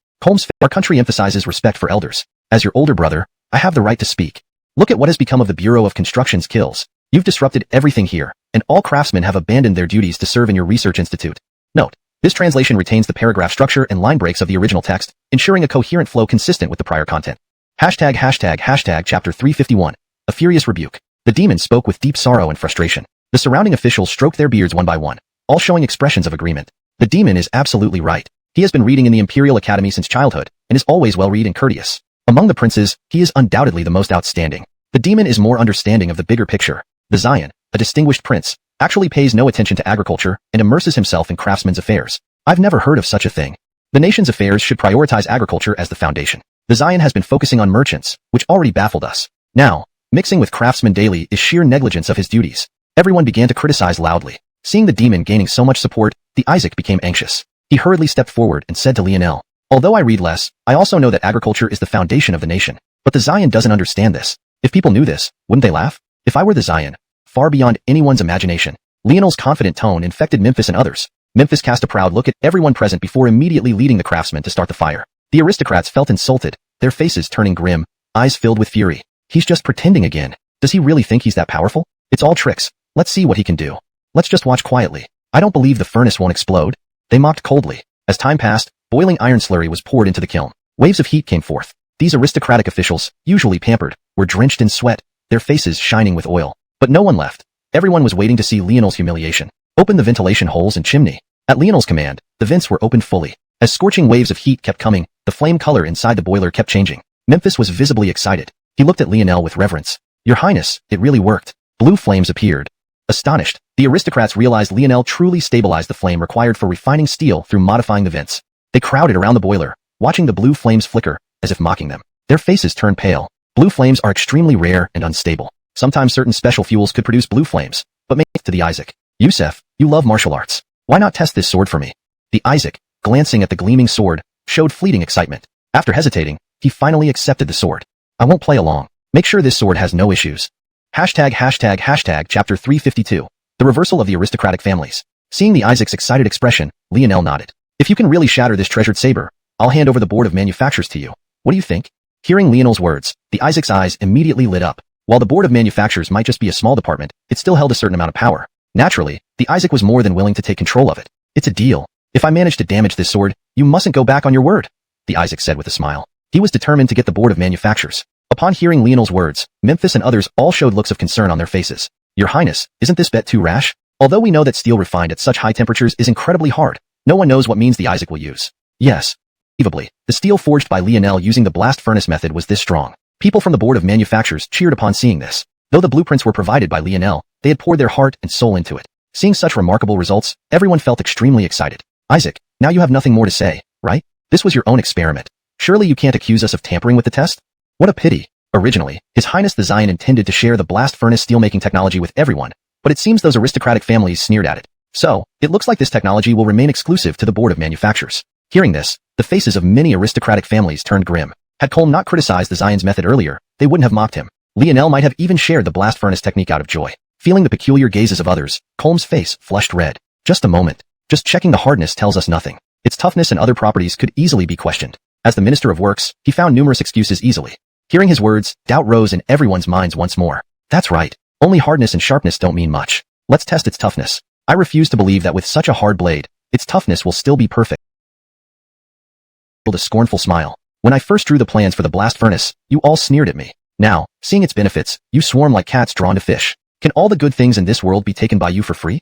Our country emphasizes respect for elders. As your older brother, I have the right to speak. Look at what has become of the Bureau of Construction's kills. You've disrupted everything here, and all craftsmen have abandoned their duties to serve in your research institute. Note, this translation retains the paragraph structure and line breaks of the original text, ensuring a coherent flow consistent with the prior content. Chapter 351, A Furious Rebuke. The demon spoke with deep sorrow and frustration. The surrounding officials stroked their beards one by one, all showing expressions of agreement. The demon is absolutely right. He has been reading in the Imperial Academy since childhood, and is always well-read and courteous. Among the princes, he is undoubtedly the most outstanding. The demon is more understanding of the bigger picture. The Xian, a distinguished prince, actually pays no attention to agriculture and immerses himself in craftsmen's affairs. I've never heard of such a thing. The nation's affairs should prioritize agriculture as the foundation. The Xian has been focusing on merchants, which already baffled us. Now, mixing with craftsmen daily is sheer negligence of his duties. Everyone began to criticize loudly. Seeing the demon gaining so much support, the Isaac became anxious. He hurriedly stepped forward and said to Lionel, "Although I read less, I also know that agriculture is the foundation of the nation. But the Xian doesn't understand this. If people knew this, wouldn't they laugh? If I were the Xian, far beyond anyone's imagination." Lionel's confident tone infected Memphis and others. Memphis cast a proud look at everyone present before immediately leading the craftsmen to start the fire. The aristocrats felt insulted, their faces turning grim, eyes filled with fury. He's just pretending again. Does he really think he's that powerful? It's all tricks. Let's see what he can do. Let's just watch quietly. I don't believe the furnace won't explode. They mocked coldly. As time passed, boiling iron slurry was poured into the kiln. Waves of heat came forth. These aristocratic officials, usually pampered, were drenched in sweat, their faces shining with oil. But no one left. Everyone was waiting to see Lionel's humiliation. Open the ventilation holes and chimney. At Lionel's command, the vents were opened fully. As scorching waves of heat kept coming, the flame color inside the boiler kept changing. Memphis was visibly excited. He looked at Lionel with reverence. "Your Highness, it really worked." Blue flames appeared. Astonished, the aristocrats realized Lionel truly stabilized the flame required for refining steel through modifying the vents. They crowded around the boiler, watching the blue flames flicker, as if mocking them. Their faces turned pale. Blue flames are extremely rare and unstable. Sometimes certain special fuels could produce blue flames, but maybe to the Isaac. "Yusef, you love martial arts. Why not test this sword for me?" The Isaac, glancing at the gleaming sword, showed fleeting excitement. After hesitating, he finally accepted the sword. "I won't play along. Make sure this sword has no issues." Chapter 352. The reversal of the aristocratic families. Seeing the Isaac's excited expression, Lionel nodded. "If you can really shatter this treasured saber, I'll hand over the board of manufactures to you. What do you think?" Hearing Lionel's words, the Isaac's eyes immediately lit up. While the board of manufactures might just be a small department, it still held a certain amount of power. Naturally, the Isaac was more than willing to take control of it. "It's a deal. If I manage to damage this sword, you mustn't go back on your word," the Isaac said with a smile. He was determined to get the board of manufactures. Upon hearing Lionel's words, Memphis and others all showed looks of concern on their faces. "Your Highness, isn't this bet too rash? Although we know that steel refined at such high temperatures is incredibly hard, no one knows what means the Isaac will use." Yes. Unbelievably, the steel forged by Lionel using the blast furnace method was this strong. People from the board of manufacturers cheered upon seeing this. Though the blueprints were provided by Lionel, they had poured their heart and soul into it. Seeing such remarkable results, everyone felt extremely excited. "Isaac, now you have nothing more to say, right? This was your own experiment. Surely you can't accuse us of tampering with the test?" What a pity. Originally, His Highness the Xian intended to share the blast furnace steelmaking technology with everyone, but it seems those aristocratic families sneered at it. So, it looks like this technology will remain exclusive to the board of manufacturers. Hearing this, the faces of many aristocratic families turned grim. Had Colm not criticized the Xian's method earlier, they wouldn't have mocked him. Lionel might have even shared the blast furnace technique out of joy. Feeling the peculiar gazes of others, Colm's face flushed red. "Just a moment. Just checking the hardness tells us nothing. Its toughness and other properties could easily be questioned." As the Minister of Works, he found numerous excuses easily. Hearing his words, doubt rose in everyone's minds once more. "That's right. Only hardness and sharpness don't mean much. Let's test its toughness. I refuse to believe that with such a hard blade, its toughness will still be perfect." With a scornful smile. "When I first drew the plans for the blast furnace, you all sneered at me. Now, seeing its benefits, you swarm like cats drawn to fish. Can all the good things in this world be taken by you for free?"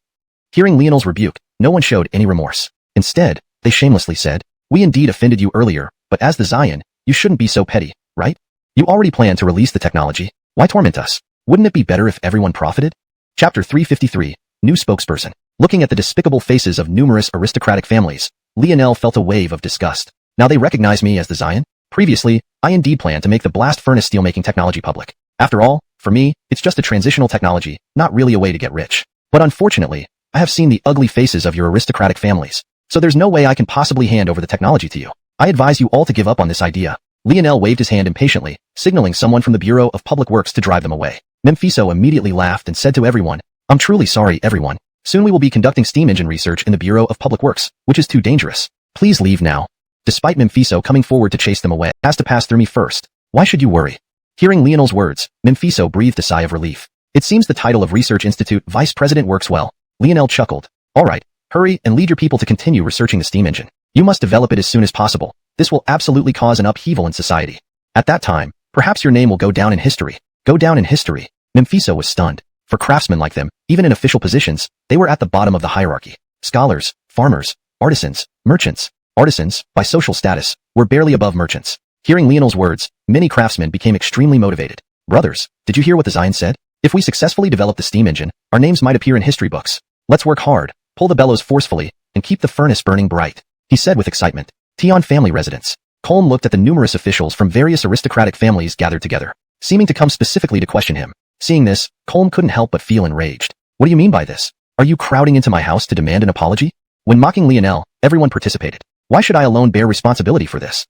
Hearing Lionel's rebuke, no one showed any remorse. Instead, they shamelessly said, "We indeed offended you earlier, but as the Xian, you shouldn't be so petty, right? You already planned to release the technology. Why torment us? Wouldn't it be better if everyone profited?" Chapter 353. New spokesperson. Looking at the despicable faces of numerous aristocratic families, Lionel felt a wave of disgust. Now they recognize me as the Xian? Previously, I indeed planned to make the blast furnace steelmaking technology public. After all, for me, it's just a transitional technology, not really a way to get rich. But unfortunately, I have seen the ugly faces of your aristocratic families, so there's no way I can possibly hand over the technology to you. I advise you all to give up on this idea." Lionel waved his hand impatiently, signaling someone from the Bureau of Public Works to drive them away. Memphiso immediately laughed and said to everyone, "I'm truly sorry, everyone. Soon we will be conducting steam engine research in the Bureau of Public Works, which is too dangerous. Please leave now." Despite Memphiso coming forward to chase them away, has to pass through me first. Why should you worry? Hearing Lionel's words, Memphiso breathed a sigh of relief. It seems the title of Research Institute Vice President works well. Lionel chuckled. "All right, hurry and lead your people to continue researching the steam engine. You must develop it as soon as possible. This will absolutely cause an upheaval in society. At that time, perhaps your name will go down in history." Go down in history? Memphiso was stunned. For craftsmen like them, even in official positions, they were at the bottom of the hierarchy. Scholars, farmers, artisans, merchants. Artisans, by social status, were barely above merchants. Hearing Lionel's words, many craftsmen became extremely motivated. "Brothers, did you hear what the Xian said? If we successfully develop the steam engine, our names might appear in history books. Let's work hard, pull the bellows forcefully, and keep the furnace burning bright, he said with excitement. Tian family residence. Colm looked at the numerous officials from various aristocratic families gathered together, seeming to come specifically to question him. Seeing this, Colm couldn't help but feel enraged. What do you mean by this? Are you crowding into my house to demand an apology? When mocking Lionel, everyone participated. Why should I alone bear responsibility for this?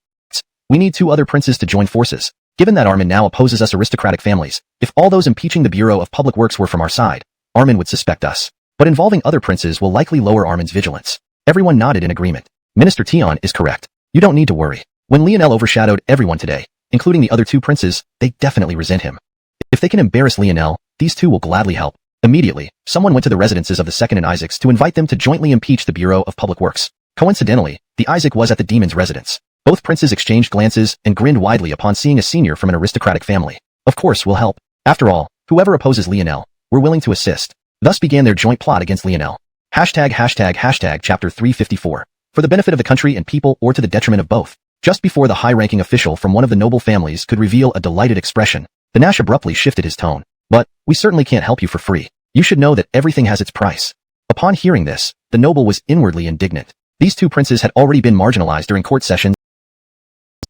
We need 2 other princes to join forces. Given that Armin now opposes us aristocratic families, if all those impeaching the Bureau of Public Works were from our side, Armin would suspect us. But involving other princes will likely lower Armin's vigilance. Everyone nodded in agreement. Minister Tian is correct. You don't need to worry. When Lionel overshadowed everyone today, including the other 2 princes, they definitely resent him. If they can embarrass Lionel, these 2 will gladly help. Immediately, someone went to the residences of the Second and Isaacs to invite them to jointly impeach the Bureau of Public Works. Coincidentally, the Isaac was at the demon's residence. Both princes exchanged glances and grinned widely upon seeing a senior from an aristocratic family. Of course, we'll help. After all, whoever opposes Lionel, we're willing to assist. Thus began their joint plot against Lionel. Chapter 354. For the benefit of the country and people or to the detriment of both. Just before the high-ranking official from one of the noble families could reveal a delighted expression, the Nash abruptly shifted his tone. But, we certainly can't help you for free. You should know that everything has its price. Upon hearing this, the noble was inwardly indignant. These 2 princes had already been marginalized during court sessions.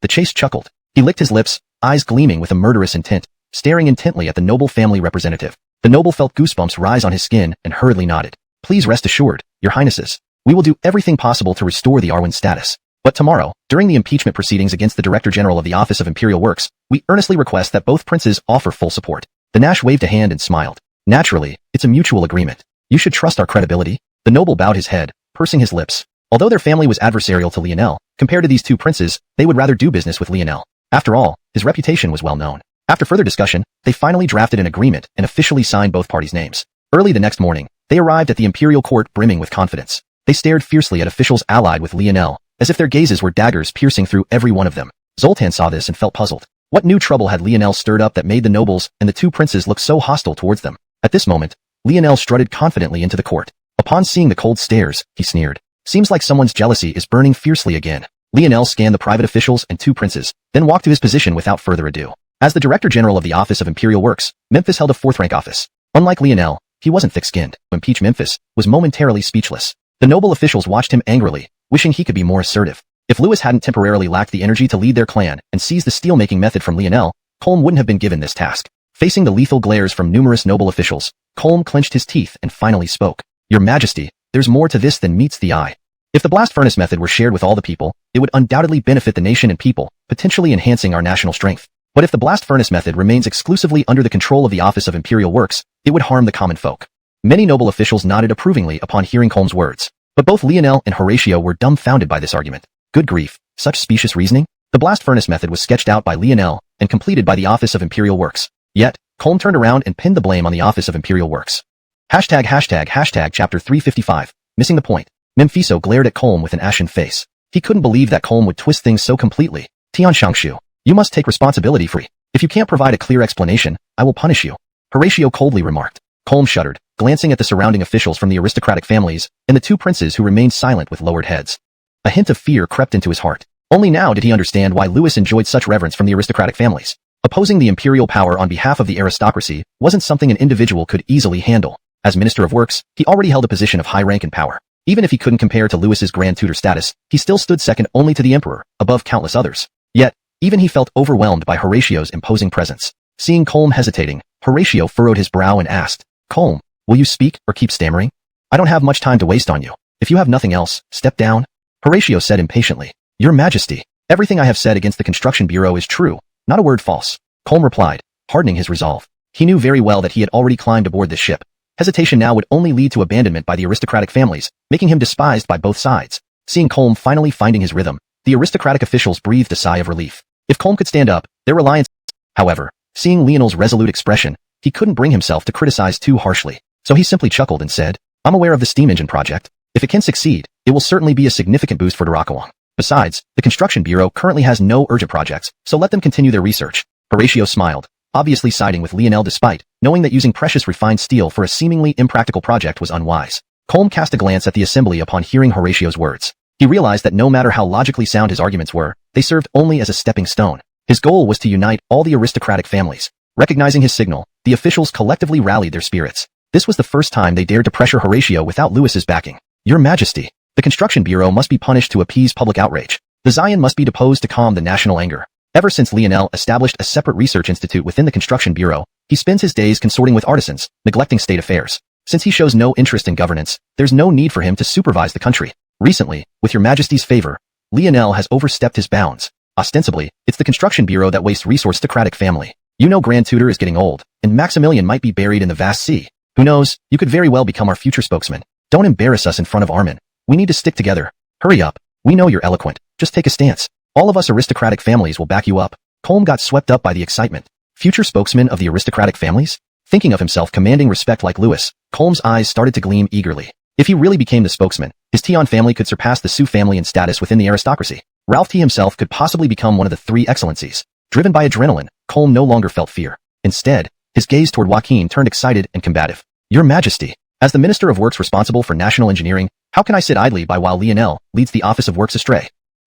The chase chuckled. He licked his lips, eyes gleaming with a murderous intent, staring intently at the noble family representative. The noble felt goosebumps rise on his skin and hurriedly nodded. Please rest assured, your highnesses. We will do everything possible to restore the Arwen status. But tomorrow, during the impeachment proceedings against the Director General of the Office of Imperial Works, we earnestly request that both princes offer full support. The Nash waved a hand and smiled. Naturally, it's a mutual agreement. You should trust our credibility. The noble bowed his head, pursing his lips. Although their family was adversarial to Lionel, compared to these 2 princes, they would rather do business with Lionel. After all, his reputation was well known. After further discussion, they finally drafted an agreement and officially signed both parties' names. Early the next morning, they arrived at the imperial court brimming with confidence. They stared fiercely at officials allied with Lionel, as if their gazes were daggers piercing through every one of them. Zoltan saw this and felt puzzled. What new trouble had Lionel stirred up that made the nobles and the 2 princes look so hostile towards them? At this moment, Lionel strutted confidently into the court. Upon seeing the cold stares, he sneered. Seems like someone's jealousy is burning fiercely again. Lionel scanned the private officials and 2 princes, then walked to his position without further ado. As the Director General of the Office of Imperial Works, Memphis held a 4th-rank office. Unlike Lionel, he wasn't thick-skinned. To impeach Memphis was momentarily speechless. The noble officials watched him angrily, wishing he could be more assertive. If Lewis hadn't temporarily lacked the energy to lead their clan and seize the steel-making method from Lionel, Colm wouldn't have been given this task. Facing the lethal glares from numerous noble officials, Colm clenched his teeth and finally spoke. Your Majesty, there's more to this than meets the eye. If the blast furnace method were shared with all the people, it would undoubtedly benefit the nation and people, potentially enhancing our national strength. But if the blast furnace method remains exclusively under the control of the Office of Imperial Works, it would harm the common folk. Many noble officials nodded approvingly upon hearing Colm's words. But both Lionel and Horatio were dumbfounded by this argument. Good grief, such specious reasoning? The blast furnace method was sketched out by Lionel and completed by the Office of Imperial Works. Yet, Colm turned around and pinned the blame on the Office of Imperial Works. Chapter 355. Missing the point. Memphiso glared at Colm with an ashen face. He couldn't believe that Colm would twist things so completely. Tian Xiangshu, you must take responsibility for it. If you can't provide a clear explanation, I will punish you. Horatio coldly remarked. Colm shuddered, glancing at the surrounding officials from the aristocratic families and the 2 princes who remained silent with lowered heads. A hint of fear crept into his heart. Only now did he understand why Lewis enjoyed such reverence from the aristocratic families. Opposing the imperial power on behalf of the aristocracy wasn't something an individual could easily handle. As Minister of Works, he already held a position of high rank and power. Even if he couldn't compare to Lewis's Grand Tutor status, he still stood second only to the Emperor, above countless others. Yet, even he felt overwhelmed by Horatio's imposing presence. Seeing Colm hesitating, Horatio furrowed his brow and asked, Colm, will you speak or keep stammering? I don't have much time to waste on you. If you have nothing else, step down. Horatio said impatiently. Your Majesty, everything I have said against the Construction Bureau is true, not a word false. Colm replied, hardening his resolve. He knew very well that he had already climbed aboard this ship. Hesitation now would only lead to abandonment by the aristocratic families, making him despised by both sides. Seeing Colm finally finding his rhythm, the aristocratic officials breathed a sigh of relief. If Colm could stand up, their reliance. However, seeing Lionel's resolute expression, he couldn't bring himself to criticize too harshly. So he simply chuckled and said, I'm aware of the steam engine project. If it can succeed, it will certainly be a significant boost for Xuanhuan. Besides, the Construction Bureau currently has no urgent projects, so let them continue their research. Horatio smiled, obviously siding with Lionel despite knowing that using precious refined steel for a seemingly impractical project was unwise. Colm cast a glance at the assembly upon hearing Horatio's words. He realized that no matter how logically sound his arguments were, they served only as a stepping stone. His goal was to unite all the aristocratic families. Recognizing his signal, the The officials collectively rallied their spirits. This was the first time they dared to pressure Horatio without Louis's backing. Your Majesty, the Construction Bureau must be punished to appease public outrage. The Xiuxian must be deposed to calm the national anger. Ever since Lionel established a separate research institute within the Construction Bureau, he spends his days consorting with artisans, neglecting state affairs. Since he shows no interest in governance, there's no need for him to supervise the country. Recently, with your Majesty's favor, Lionel has overstepped his bounds. Ostensibly, it's the Construction Bureau that wastes resource-ocratic family. You know Grand Tutor is getting old, and Maximilian might be buried in the vast sea. Who knows, you could very well become our future spokesman. Don't embarrass us in front of Armin. We need to stick together. Hurry up. We know you're eloquent. Just take a stance. All of us aristocratic families will back you up. Colm got swept up by the excitement. Future spokesman of the aristocratic families? Thinking of himself commanding respect like Louis, Colm's eyes started to gleam eagerly. If he really became the spokesman, his Tion family could surpass the Sue family in status within the aristocracy. Ralph T himself could possibly become one of the three excellencies. Driven by adrenaline, Colm no longer felt fear. Instead, his gaze toward Joaquin turned excited and combative. Your Majesty, as the Minister of Works responsible for national engineering, how can I sit idly by while Lionel leads the Office of Works astray?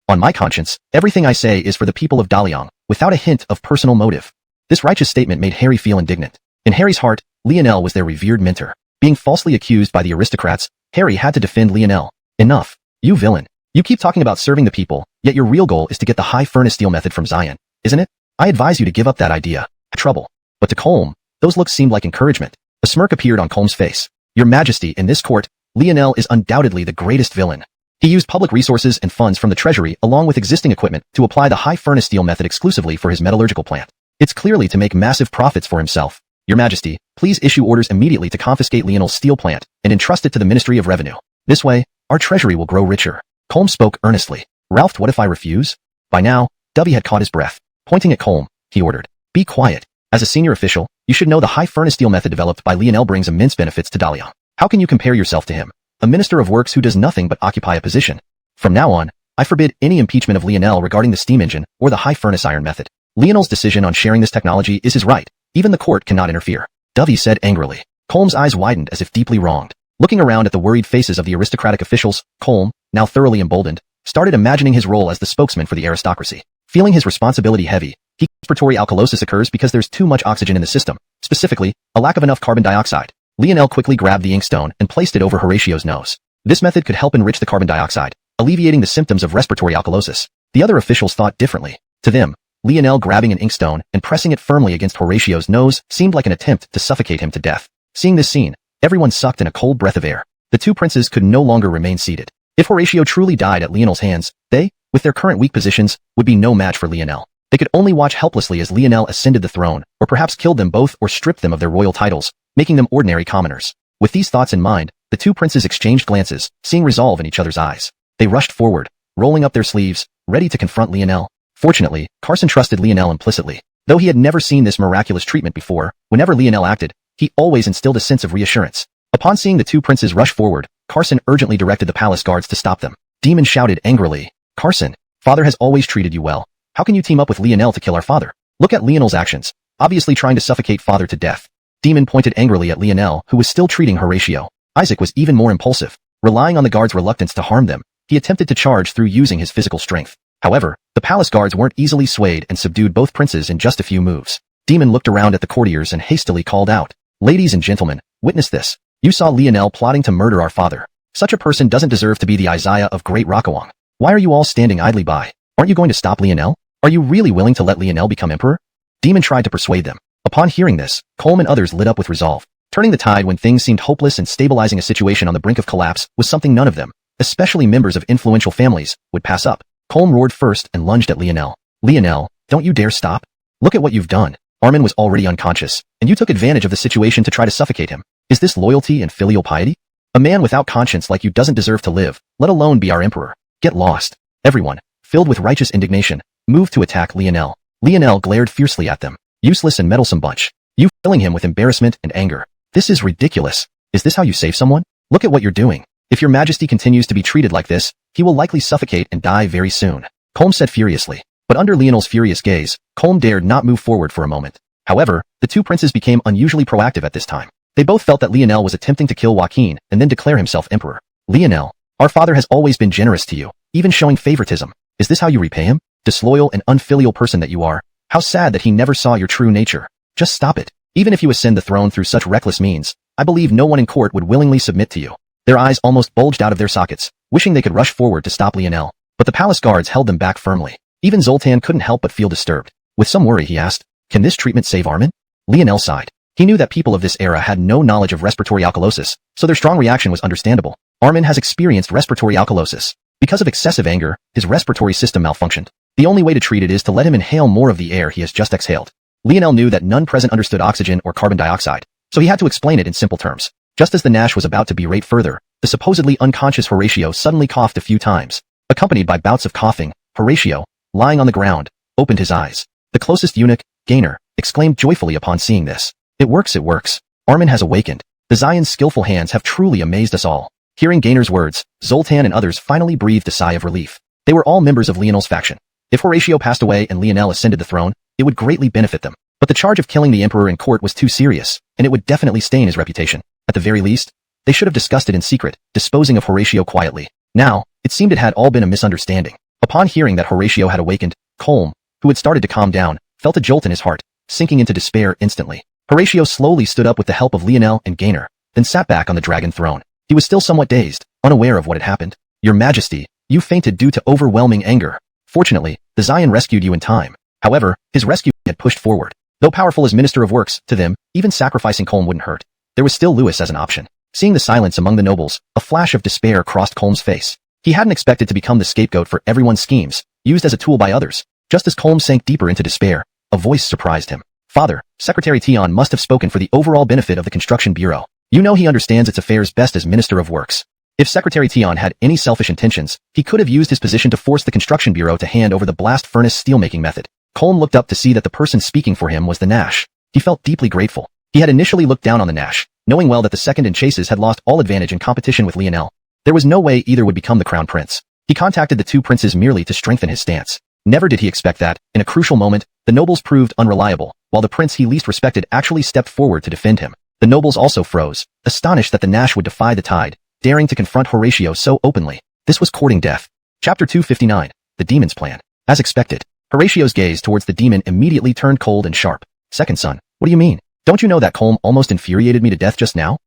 On my conscience, everything I say is for the people of Daliang, without a hint of personal motive. This righteous statement made Harry feel indignant. In Harry's heart, Lionel was their revered mentor. Being falsely accused by the aristocrats, Harry had to defend Lionel. Enough. You villain. You keep talking about serving the people, yet your real goal is to get the high furnace steel method from Xiuxian, isn't it? I advise you to give up that idea. Trouble. But to Colm, those looks seemed like encouragement. A smirk appeared on Colm's face. Your Majesty, in this court, Lionel is undoubtedly the greatest villain. He used public resources and funds from the treasury along with existing equipment to apply the high furnace steel method exclusively for his metallurgical plant. It's clearly to make massive profits for himself. Your Majesty, please issue orders immediately to confiscate Lionel's steel plant and entrust it to the Ministry of Revenue. This way, our treasury will grow richer. Colm spoke earnestly. Ralph, what if I refuse? By now, Dovey had caught his breath. Pointing at Colm, he ordered, be quiet. As a senior official, you should know the high furnace steel method developed by Lionel brings immense benefits to Daliang. How can you compare yourself to him? A Minister of Works who does nothing but occupy a position. From now on, I forbid any impeachment of Lionel regarding the steam engine or the high furnace iron method. Lionel's decision on sharing this technology is his right. Even the court cannot interfere. Dovey said angrily. Colm's eyes widened as if deeply wronged. Looking around at the worried faces of the aristocratic officials, Colm, now thoroughly emboldened, started imagining his role as the spokesman for the aristocracy. Feeling his responsibility heavy, respiratory alkalosis occurs because there's too much oxygen in the system, specifically, a lack of enough carbon dioxide. Lionel quickly grabbed the inkstone and placed it over Horatio's nose. This method could help enrich the carbon dioxide, alleviating the symptoms of respiratory alkalosis. The other officials thought differently. To them, Lionel grabbing an inkstone and pressing it firmly against Horatio's nose seemed like an attempt to suffocate him to death. Seeing this scene, everyone sucked in a cold breath of air. The two princes could no longer remain seated. If Horatio truly died at Lionel's hands, they, with their current weak positions, would be no match for Lionel. They could only watch helplessly as Lionel ascended the throne, or perhaps killed them both or stripped them of their royal titles, making them ordinary commoners. With these thoughts in mind, the two princes exchanged glances, seeing resolve in each other's eyes. They rushed forward, rolling up their sleeves, ready to confront Lionel. Fortunately, Carson trusted Lionel implicitly. Though he had never seen this miraculous treatment before, whenever Lionel acted, he always instilled a sense of reassurance. Upon seeing the two princes rush forward, Carson urgently directed the palace guards to stop them. Demon shouted angrily, Carson, father has always treated you well. How can you team up with Lionel to kill our father? Look at Lionel's actions, obviously trying to suffocate father to death. Demon pointed angrily at Lionel, who was still treating Horatio. Isaac was even more impulsive. Relying on the guards' reluctance to harm them, he attempted to charge through using his physical strength. However, the palace guards weren't easily swayed and subdued both princes in just a few moves. Demon looked around at the courtiers and hastily called out, ladies and gentlemen, witness this. You saw Lionel plotting to murder our father. Such a person doesn't deserve to be the Isaiah of Great Rockawang. Why are you all standing idly by? Aren't you going to stop Lionel? Are you really willing to let Lionel become emperor? Demon tried to persuade them. Upon hearing this, Colm and others lit up with resolve. Turning the tide when things seemed hopeless and stabilizing a situation on the brink of collapse was something none of them, especially members of influential families, would pass up. Colm roared first and lunged at Lionel. Lionel, don't you dare stop. Look at what you've done. Armin was already unconscious, and you took advantage of the situation to try to suffocate him. Is this loyalty and filial piety? A man without conscience like you doesn't deserve to live, let alone be our emperor. Get lost. Everyone, filled with righteous indignation, moved to attack Lionel. Lionel glared fiercely at them. Useless and meddlesome bunch. You filling him with embarrassment and anger. This is ridiculous. Is this how you save someone? Look at what you're doing. If your majesty continues to be treated like this, he will likely suffocate and die very soon. Colm said furiously. But under Lionel's furious gaze, Colm dared not move forward for a moment. However, the two princes became unusually proactive at this time. They both felt that Lionel was attempting to kill Joaquin and then declare himself emperor. Lionel, our father has always been generous to you, even showing favoritism. Is this how you repay him? Disloyal and unfilial person that you are. How sad that he never saw your true nature. Just stop it. Even if you ascend the throne through such reckless means, I believe no one in court would willingly submit to you. Their eyes almost bulged out of their sockets, wishing they could rush forward to stop Lionel. But the palace guards held them back firmly. Even Zoltan couldn't help but feel disturbed. With some worry he asked, "Can this treatment save Armin?" Lionel sighed. He knew that people of this era had no knowledge of respiratory alkalosis, so their strong reaction was understandable. Armin has experienced respiratory alkalosis. Because of excessive anger, his respiratory system malfunctioned. The only way to treat it is to let him inhale more of the air he has just exhaled. Lionel knew that none present understood oxygen or carbon dioxide, so he had to explain it in simple terms. Just as the Nash was about to berate further, the supposedly unconscious Horatio suddenly coughed a few times. Accompanied by bouts of coughing, Horatio, lying on the ground, opened his eyes. The closest eunuch, Gainer, exclaimed joyfully upon seeing this. It works, it works. Armin has awakened. The Xian's skillful hands have truly amazed us all." Hearing Gainer's words, Zoltan and others finally breathed a sigh of relief. They were all members of Lionel's faction. If Horatio passed away and Lionel ascended the throne, it would greatly benefit them. But the charge of killing the emperor in court was too serious, and it would definitely stain his reputation. At the very least, they should have discussed it in secret, disposing of Horatio quietly. Now, it seemed it had all been a misunderstanding. Upon hearing that Horatio had awakened, Colm, who had started to calm down, felt a jolt in his heart, sinking into despair instantly. Horatio slowly stood up with the help of Lionel and Gainer, then sat back on the dragon throne. He was still somewhat dazed, unaware of what had happened. "Your Majesty, you fainted due to overwhelming anger. Fortunately, the Xian rescued you in time." However, his rescue had pushed forward. Though powerful as Minister of Works, to them, even sacrificing Colm wouldn't hurt. There was still Louis as an option. Seeing the silence among the nobles, a flash of despair crossed Colm's face. He hadn't expected to become the scapegoat for everyone's schemes, used as a tool by others. Just as Colm sank deeper into despair, a voice surprised him. "Father, Secretary Tian must have spoken for the overall benefit of the Construction Bureau. You know he understands its affairs best as Minister of Works. If Secretary Tian had any selfish intentions, he could have used his position to force the Construction Bureau to hand over the blast furnace steelmaking method." Colm looked up to see that the person speaking for him was the Nash. He felt deeply grateful. He had initially looked down on the Nash, knowing well that the second in chases had lost all advantage in competition with Lionel. There was no way either would become the crown prince. He contacted the two princes merely to strengthen his stance. Never did he expect that, in a crucial moment, the nobles proved unreliable, while the prince he least respected actually stepped forward to defend him. The nobles also froze, astonished that the Nash would defy the tide, daring to confront Horatio so openly. This was courting death. Chapter 259, The Demon's Plan. As expected, Horatio's gaze towards the demon immediately turned cold and sharp. "Second son, what do you mean? Don't you know that Colm almost infuriated me to death just now?"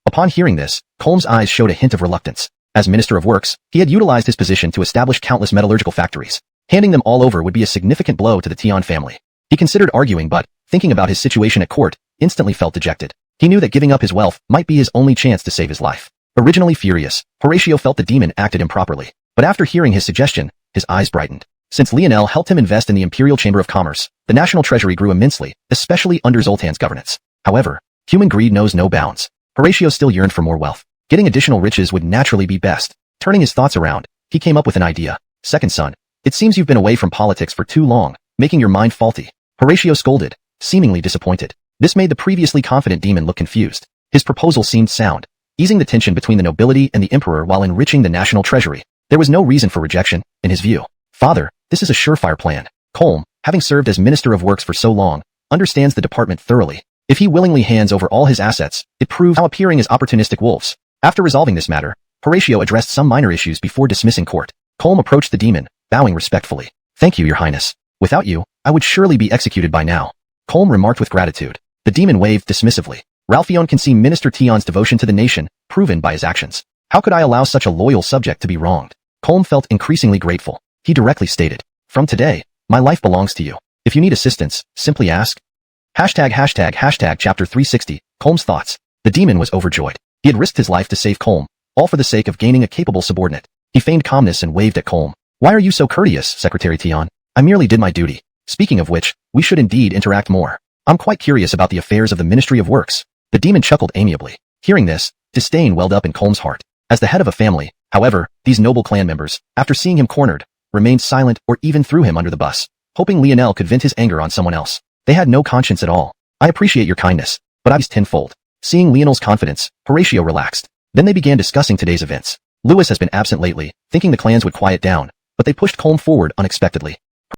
Upon hearing this, Colm's eyes showed a hint of reluctance. As Minister of Works, he had utilized his position to establish countless metallurgical factories. Handing them all over would be a significant blow to the Tian family. He considered arguing but, thinking about his situation at court, instantly felt dejected. He knew that giving up his wealth might be his only chance to save his life. Originally furious, Horatio felt the demon acted improperly. But after hearing his suggestion, his eyes brightened. Since Lionel helped him invest in the Imperial Chamber of Commerce, the national treasury grew immensely, especially under Zoltan's governance. However, human greed knows no bounds. Horatio still yearned for more wealth. Getting additional riches would naturally be best. Turning his thoughts around, he came up with an idea. "Second son, it seems you've been away from politics for too long, making your mind faulty." Horatio scolded, seemingly disappointed. This made the previously confident demon look confused. His proposal seemed sound, easing the tension between the nobility and the emperor while enriching the national treasury. There was no reason for rejection, in his view. "Father, this is a surefire plan." Colm, having served as Minister of Works for so long, understands the department thoroughly. If he willingly hands over all his assets, it proves how appearing as opportunistic wolves. After resolving this matter, Horatio addressed some minor issues before dismissing court. Colm approached the demon, bowing respectfully. "Thank you, Your Highness. Without you, I would surely be executed by now." Colm remarked with gratitude. The demon waved dismissively. "Ralphion can see Minister Tian's devotion to the nation, proven by his actions. How could I allow such a loyal subject to be wronged?" Colm felt increasingly grateful. He directly stated, "From today, my life belongs to you. If you need assistance, simply ask." Chapter 360, Colm's thoughts. The demon was overjoyed. He had risked his life to save Colm, all for the sake of gaining a capable subordinate. He feigned calmness and waved at Colm. "Why are you so courteous, Secretary Tian? I merely did my duty. Speaking of which, we should indeed interact more. I'm quite curious about the affairs of the Ministry of Works." The demon chuckled amiably. Hearing this, disdain welled up in Colm's heart. As the head of a family, however, these noble clan members, after seeing him cornered, remained silent or even threw him under the bus, hoping Lionel could vent his anger on someone else. They had no conscience at all. "I appreciate your kindness, but I've tenfold." Seeing Lionel's confidence, Horatio relaxed. Then they began discussing today's events. Louis has been absent lately, thinking the clans would quiet down, but they pushed Colm forward unexpectedly.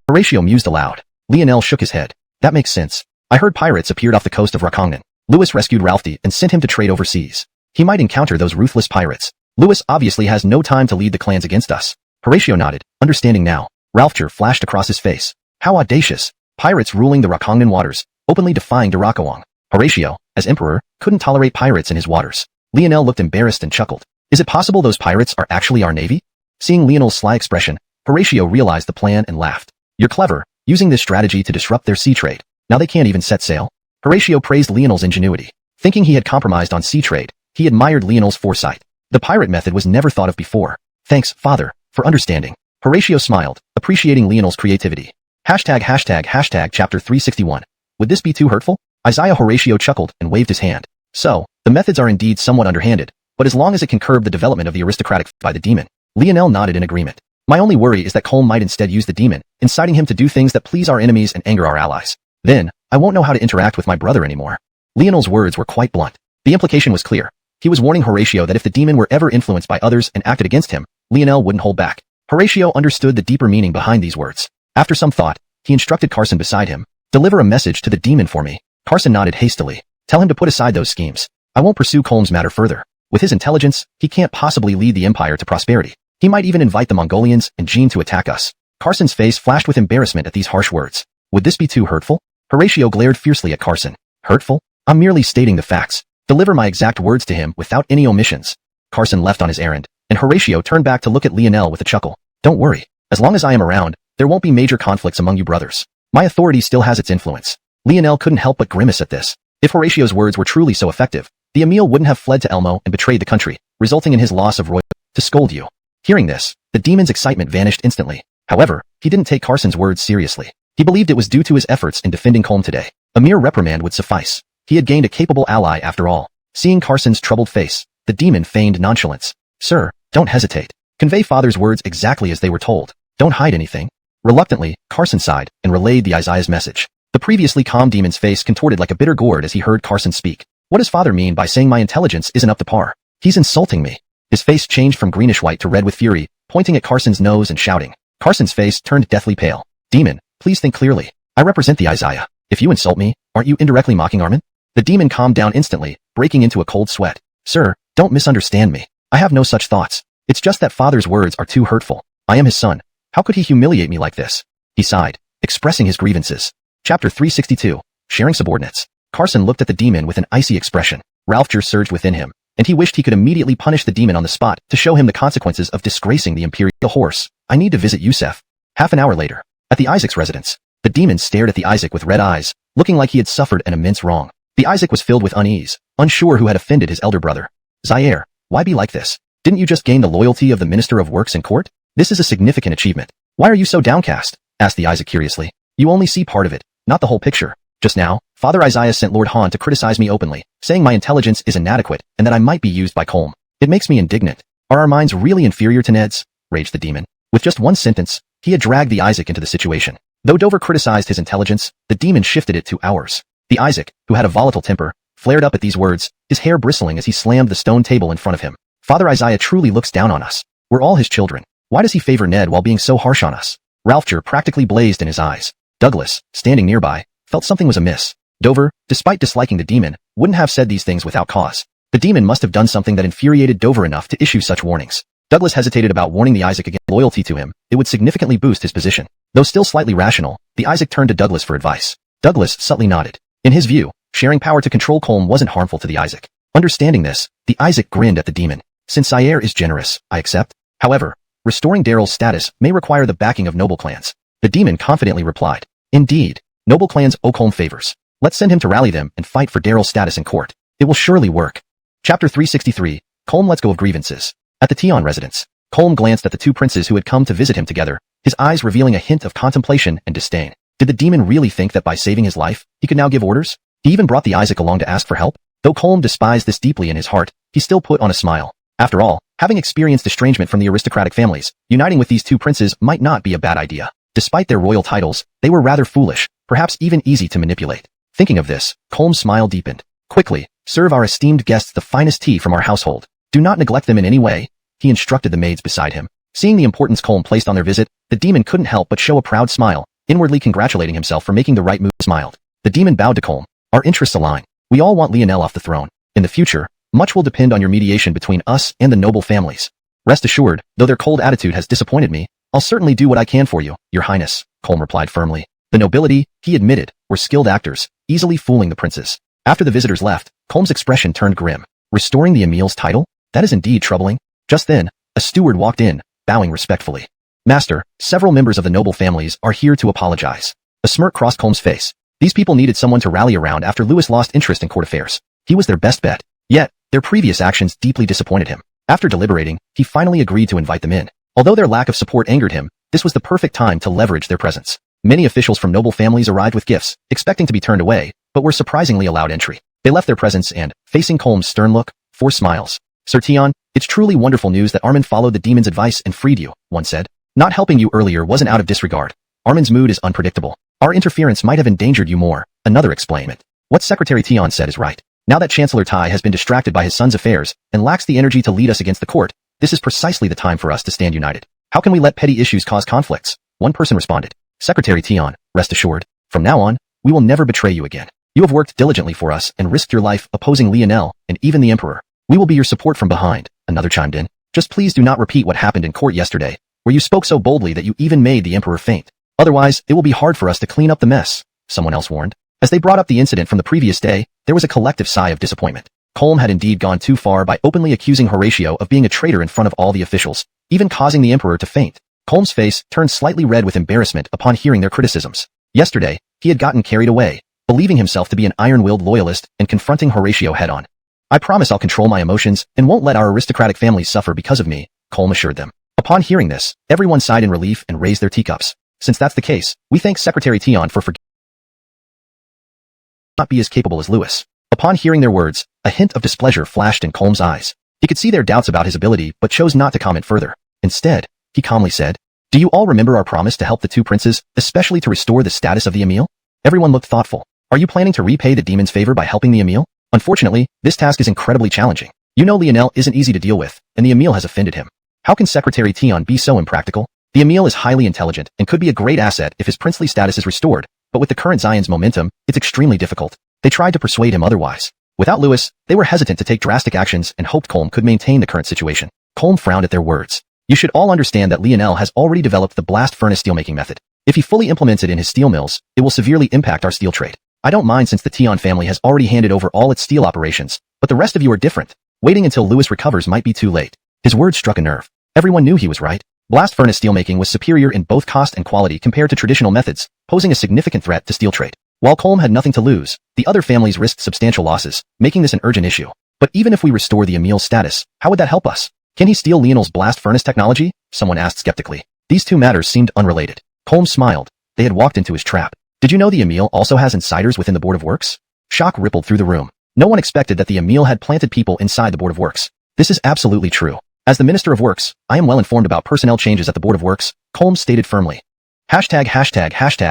Horatio mused aloud. Lionel shook his head. "That makes sense. I heard pirates appeared off the coast of Rakongnan. Louis rescued Ralphie and sent him to trade overseas. He might encounter those ruthless pirates. Louis obviously has no time to lead the clans against us." Horatio nodded, understanding now. Ralphture flashed across his face. How audacious! Pirates ruling the Rakongnan waters, openly defying Duracoang. Horatio, as emperor, couldn't tolerate pirates in his waters. Lionel looked embarrassed and chuckled. Is it possible those pirates are actually our navy? Seeing Lionel's sly expression, Horatio realized the plan and laughed. You're clever, using this strategy to disrupt their sea trade. Now they can't even set sail? Horatio praised Lionel's ingenuity. Thinking he had compromised on sea trade, he admired Lionel's foresight. The pirate method was never thought of before. Thanks, father, for understanding. Horatio smiled, appreciating Lionel's creativity. Chapter 361. Would this be too hurtful? Isaiah Horatio chuckled and waved his hand. So, the methods are indeed somewhat underhanded, but as long as it can curb the development of the aristocratic by the demon. Lionel nodded in agreement. My only worry is that Colm might instead use the demon, inciting him to do things that please our enemies and anger our allies. Then, I won't know how to interact with my brother anymore. Lionel's words were quite blunt. The implication was clear. He was warning Horatio that if the demon were ever influenced by others and acted against him, Lionel wouldn't hold back. Horatio understood the deeper meaning behind these words. After some thought, he instructed Carson beside him, deliver a message to the demon for me. Carson nodded hastily. Tell him to put aside those schemes. I won't pursue Colm's matter further. With his intelligence, he can't possibly lead the empire to prosperity. He might even invite the Mongolians and Jean to attack us. Carson's face flashed with embarrassment at these harsh words. Would this be too hurtful? Horatio glared fiercely at Carson. Hurtful? I'm merely stating the facts. Deliver my exact words to him without any omissions. Carson left on his errand, and Horatio turned back to look at Lionel with a chuckle. Don't worry. As long as I am around, there won't be major conflicts among you brothers. My authority still has its influence. Lionel couldn't help but grimace at this. If Horatio's words were truly so effective, the Emil wouldn't have fled to Elmo and betrayed the country, resulting in his loss of royalty. To scold you. Hearing this, the demon's excitement vanished instantly. However, he didn't take Carson's words seriously. He believed it was due to his efforts in defending Colm today. A mere reprimand would suffice. He had gained a capable ally after all. Seeing Carson's troubled face, the demon feigned nonchalance. Sir, don't hesitate. Convey father's words exactly as they were told. Don't hide anything. Reluctantly, Carson sighed and relayed the Isaiah's message. The previously calm demon's face contorted like a bitter gourd as he heard Carson speak. What does father mean by saying my intelligence isn't up to par? He's insulting me. His face changed from greenish-white to red with fury, pointing at Carson's nose and shouting. Carson's face turned deathly pale. Demon, please think clearly. I represent the Isaiah. If you insult me, aren't you indirectly mocking Armin? The demon calmed down instantly, breaking into a cold sweat. Sir, don't misunderstand me. I have no such thoughts. It's just that father's words are too hurtful. I am his son. How could he humiliate me like this? He sighed, expressing his grievances. Chapter 362. Sharing subordinates. Carson looked at the demon with an icy expression. Ralphger surged within him, and he wished he could immediately punish the demon on the spot to show him the consequences of disgracing the imperial horse. I need to visit Yusef. Half an hour later, at the Isaac's residence, the demon stared at the Isaac with red eyes, looking like he had suffered an immense wrong. The Isaac was filled with unease, unsure who had offended his elder brother. Zaire, why be like this? Didn't you just gain the loyalty of the Minister of Works in court? This is a significant achievement. Why are you so downcast? Asked the Isaac curiously. You only see part of it, not the whole picture. Just now, Father Isaiah sent Lord Han to criticize me openly, saying my intelligence is inadequate and that I might be used by Colm. It makes me indignant. Are our minds really inferior to Ned's? Raged the demon. With just one sentence, he had dragged the Isaac into the situation. Though Dover criticized his intelligence, the demon shifted it to ours. The Isaac, who had a volatile temper, flared up at these words, his hair bristling as he slammed the stone table in front of him. Father Isaiah truly looks down on us. We're all his children. Why does he favor Ned while being so harsh on us? Ralphger practically blazed in his eyes. Douglas, standing nearby, felt something was amiss. Dover, despite disliking the demon, wouldn't have said these things without cause. The demon must have done something that infuriated Dover enough to issue such warnings. Douglas hesitated about warning the Isaac against loyalty to him. It would significantly boost his position. Though still slightly rational, the Isaac turned to Douglas for advice. Douglas subtly nodded. In his view, sharing power to control Colm wasn't harmful to the Isaac. Understanding this, the Isaac grinned at the demon. Since Zaire is generous, I accept. However, restoring Daryl's status may require the backing of noble clans. The demon confidently replied. Indeed, noble clans owe Colm favors. Let's send him to rally them and fight for Daryl's status in court. It will surely work. Chapter 363. Colm lets go of grievances. At the Tion residence, Colm glanced at the two princes who had come to visit him together, his eyes revealing a hint of contemplation and disdain. Did the demon really think that by saving his life, he could now give orders? He even brought the Isaac along to ask for help? Though Colm despised this deeply in his heart, he still put on a smile. After all, having experienced estrangement from the aristocratic families, uniting with these two princes might not be a bad idea. Despite their royal titles, they were rather foolish, perhaps even easy to manipulate. Thinking of this, Colm's smile deepened. Quickly, serve our esteemed guests the finest tea from our household. Do not neglect them in any way, he instructed the maids beside him. Seeing the importance Colm placed on their visit, the demon couldn't help but show a proud smile, inwardly congratulating himself for making the right move. Smiled. The demon bowed to Colm. Our interests align. We all want Lionel off the throne. In the future, much will depend on your mediation between us and the noble families. Rest assured, though their cold attitude has disappointed me, I'll certainly do what I can for you, your highness, Colm replied firmly. The nobility, he admitted, were skilled actors, easily fooling the princes. After the visitors left, Colm's expression turned grim. Restoring the Emil's title? That is indeed troubling. Just then, a steward walked in, bowing respectfully. Master, several members of the noble families are here to apologize. A smirk crossed Colm's face. These people needed someone to rally around after Louis lost interest in court affairs. He was their best bet. Yet, their previous actions deeply disappointed him. After deliberating, he finally agreed to invite them in. Although their lack of support angered him, this was the perfect time to leverage their presence. Many officials from noble families arrived with gifts, expecting to be turned away, but were surprisingly allowed entry. They left their presence and, facing Colm's stern look, forced smiles. Sir Tian, it's truly wonderful news that Armin followed the demon's advice and freed you, one said. Not helping you earlier wasn't out of disregard. Armin's mood is unpredictable. Our interference might have endangered you more, another explained. What Secretary Tian said is right. Now that Chancellor Tai has been distracted by his son's affairs and lacks the energy to lead us against the court, this is precisely the time for us to stand united. How can we let petty issues cause conflicts? One person responded. Secretary Tian, rest assured, from now on, we will never betray you again. You have worked diligently for us and risked your life opposing Lionel and even the Emperor. We will be your support from behind, another chimed in. Just please do not repeat what happened in court yesterday, where you spoke so boldly that you even made the Emperor faint. Otherwise, it will be hard for us to clean up the mess, someone else warned. As they brought up the incident from the previous day, there was a collective sigh of disappointment. Colm had indeed gone too far by openly accusing Horatio of being a traitor in front of all the officials, even causing the Emperor to faint. Colm's face turned slightly red with embarrassment upon hearing their criticisms. Yesterday, he had gotten carried away, believing himself to be an iron-willed loyalist and confronting Horatio head-on. I promise I'll control my emotions and won't let our aristocratic families suffer because of me, Colm assured them. Upon hearing this, everyone sighed in relief and raised their teacups. Since that's the case, we thank Secretary Tian for not be as capable as Louis. Upon hearing their words, a hint of displeasure flashed in Colm's eyes. He could see their doubts about his ability but chose not to comment further. Instead, he calmly said, Do you all remember our promise to help the two princes, especially to restore the status of the Emil? Everyone looked thoughtful. Are you planning to repay the demon's favor by helping the Emil? Unfortunately, this task is incredibly challenging. You know Lionel isn't easy to deal with, and the Emil has offended him. How can Secretary Tian be so impractical? The Emil is highly intelligent and could be a great asset if his princely status is restored, but with the current Zion's momentum, it's extremely difficult. They tried to persuade him otherwise. Without Louis, they were hesitant to take drastic actions and hoped Colm could maintain the current situation. Colm frowned at their words. You should all understand that Lionel has already developed the blast furnace steelmaking method. If he fully implements it in his steel mills, it will severely impact our steel trade. I don't mind since the Tian family has already handed over all its steel operations, but the rest of you are different. Waiting until Louis recovers might be too late. His words struck a nerve. Everyone knew he was right. Blast furnace steelmaking was superior in both cost and quality compared to traditional methods, posing a significant threat to steel trade. While Colm had nothing to lose, the other families risked substantial losses, making this an urgent issue. But even if we restore the Emil's status, how would that help us? Can he steal Lionel's blast furnace technology? Someone asked skeptically. These two matters seemed unrelated. Colm smiled. They had walked into his trap. Did you know the Emil also has insiders within the Board of Works? Shock rippled through the room. No one expected that the Emil had planted people inside the Board of Works. This is absolutely true. As the Minister of Works, I am well informed about personnel changes at the Board of Works, Colm stated firmly. Hashtag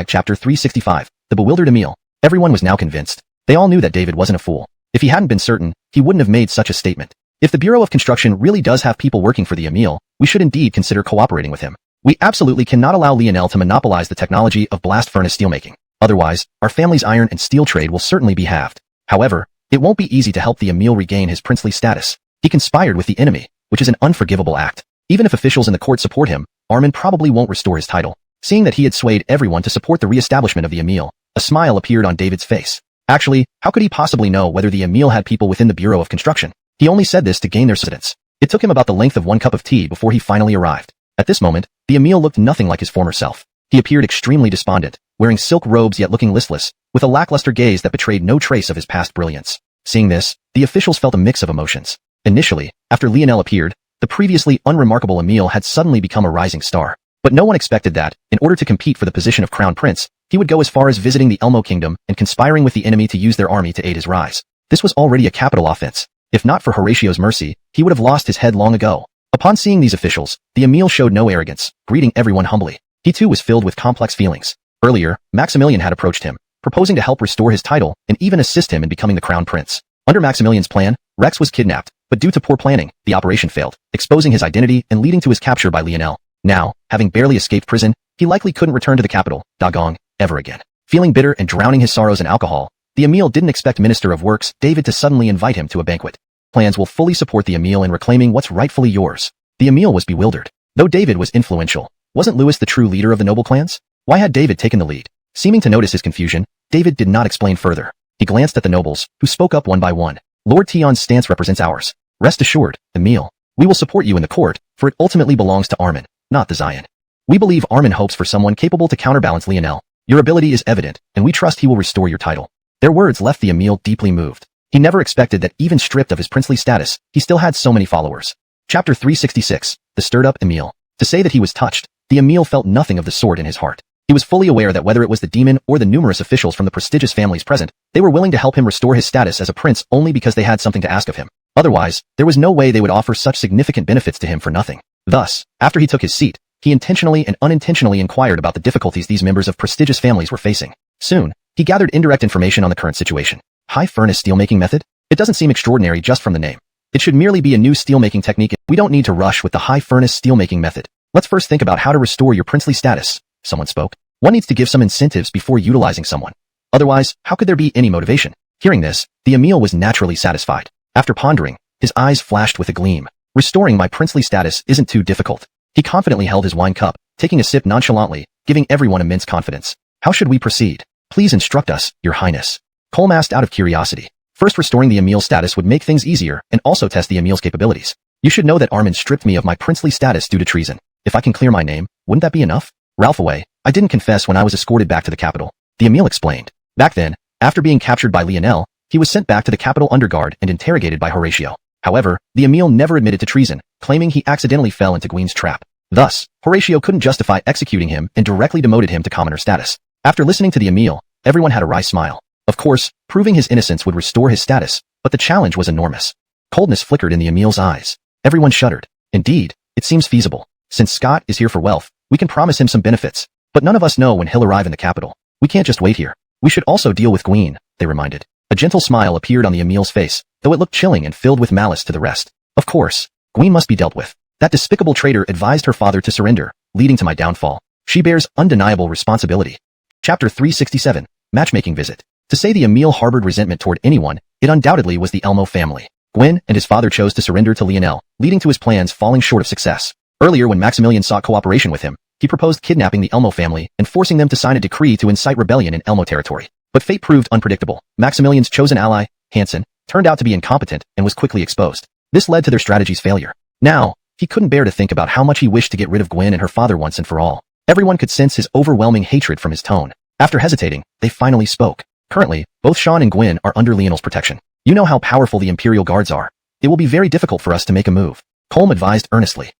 chapter 365, the bewildered Emil. Everyone was now convinced. They all knew that David wasn't a fool. If he hadn't been certain, he wouldn't have made such a statement. If the Bureau of Construction really does have people working for the Emil, we should indeed consider cooperating with him. We absolutely cannot allow Lionel to monopolize the technology of blast furnace steelmaking. Otherwise, our family's iron and steel trade will certainly be halved. However, it won't be easy to help the Emil regain his princely status. He conspired with the enemy, which is an unforgivable act. Even if officials in the court support him, Armin probably won't restore his title. Seeing that he had swayed everyone to support the re-establishment of the Emil, a smile appeared on David's face. Actually, how could he possibly know whether the Emil had people within the Bureau of Construction? He only said this to gain their credence. It took him about the length of one cup of tea before he finally arrived. At this moment, the Emil looked nothing like his former self. He appeared extremely despondent, wearing silk robes yet looking listless, with a lackluster gaze that betrayed no trace of his past brilliance. Seeing this, the officials felt a mix of emotions. Initially, after Lionel appeared, the previously unremarkable Emil had suddenly become a rising star. But no one expected that, in order to compete for the position of Crown Prince, he would go as far as visiting the Elmo Kingdom and conspiring with the enemy to use their army to aid his rise. This was already a capital offense. If not for Horatio's mercy, he would have lost his head long ago. Upon seeing these officials, the Emil showed no arrogance, greeting everyone humbly. He too was filled with complex feelings. Earlier, Maximilian had approached him, proposing to help restore his title and even assist him in becoming the Crown Prince. Under Maximilian's plan, Rex was kidnapped, but due to poor planning, the operation failed, exposing his identity and leading to his capture by Lionel. Now, having barely escaped prison, he likely couldn't return to the capital, Dagong, ever again. Feeling bitter and drowning his sorrows in alcohol, the Emil didn't expect Minister of Works David to suddenly invite him to a banquet. Plans will fully support the Emil in reclaiming what's rightfully yours. The Emil was bewildered. Though David was influential, wasn't Louis the true leader of the noble clans? Why had David taken the lead? Seeming to notice his confusion, David did not explain further. He glanced at the nobles, who spoke up one by one. Lord Tion's stance represents ours. Rest assured, Emil. We will support you in the court, for it ultimately belongs to Armin, not the Xian. We believe Armin hopes for someone capable to counterbalance Lionel. Your ability is evident, and we trust he will restore your title. Their words left the Emil deeply moved. He never expected that even stripped of his princely status, he still had so many followers. Chapter 366, The Stirred-Up Emil. To say that he was touched, the Emil felt nothing of the sort in his heart. He was fully aware that whether it was the demon or the numerous officials from the prestigious families present, they were willing to help him restore his status as a prince only because they had something to ask of him. Otherwise, there was no way they would offer such significant benefits to him for nothing. Thus, after he took his seat, he intentionally and unintentionally inquired about the difficulties these members of prestigious families were facing. Soon, he gathered indirect information on the current situation. High furnace steelmaking method? It doesn't seem extraordinary just from the name. It should merely be a new steelmaking technique. We don't need to rush with the high furnace steelmaking method. Let's first think about how to restore your princely status, someone spoke. One needs to give some incentives before utilizing someone. Otherwise, how could there be any motivation? Hearing this, the Emil was naturally satisfied. After pondering, his eyes flashed with a gleam. Restoring my princely status isn't too difficult. He confidently held his wine cup, taking a sip nonchalantly, giving everyone immense confidence. How should we proceed? Please instruct us, Your Highness. Colm asked out of curiosity. First, restoring the Emil's status would make things easier and also test the Emil's capabilities. You should know that Armin stripped me of my princely status due to treason. If I can clear my name, wouldn't that be enough? Ralph away. I didn't confess when I was escorted back to the capital. The Emil explained. Back then, after being captured by Lionel, he was sent back to the capital underguard and interrogated by Horatio. However, the Emil never admitted to treason, claiming he accidentally fell into Gwyn's trap. Thus, Horatio couldn't justify executing him and directly demoted him to commoner status. After listening to the Emil, everyone had a wry smile. Of course, proving his innocence would restore his status, but the challenge was enormous. Coldness flickered in the Emil's eyes. Everyone shuddered. Indeed, it seems feasible. Since Scott is here for wealth, we can promise him some benefits. But none of us know when he'll arrive in the capital. We can't just wait here. We should also deal with Gwyn, they reminded. A gentle smile appeared on the Emil's face, though it looked chilling and filled with malice to the rest. Of course, Gwyn must be dealt with. That despicable traitor advised her father to surrender, leading to my downfall. She bears undeniable responsibility. Chapter 367, Matchmaking Visit. To say the Emil harbored resentment toward anyone, it undoubtedly was the Elmo family. Gwyn and his father chose to surrender to Lionel, leading to his plans falling short of success. Earlier, when Maximilian sought cooperation with him, he proposed kidnapping the Elmo family and forcing them to sign a decree to incite rebellion in Elmo territory. But fate proved unpredictable. Maximilian's chosen ally, Hansen, turned out to be incompetent and was quickly exposed. This led to their strategy's failure. Now, he couldn't bear to think about how much he wished to get rid of Gwyn and her father once and for all. Everyone could sense his overwhelming hatred from his tone. After hesitating, they finally spoke. Currently, both Sean and Gwyn are under Lionel's protection. You know how powerful the Imperial Guards are. It will be very difficult for us to make a move. Colm advised earnestly.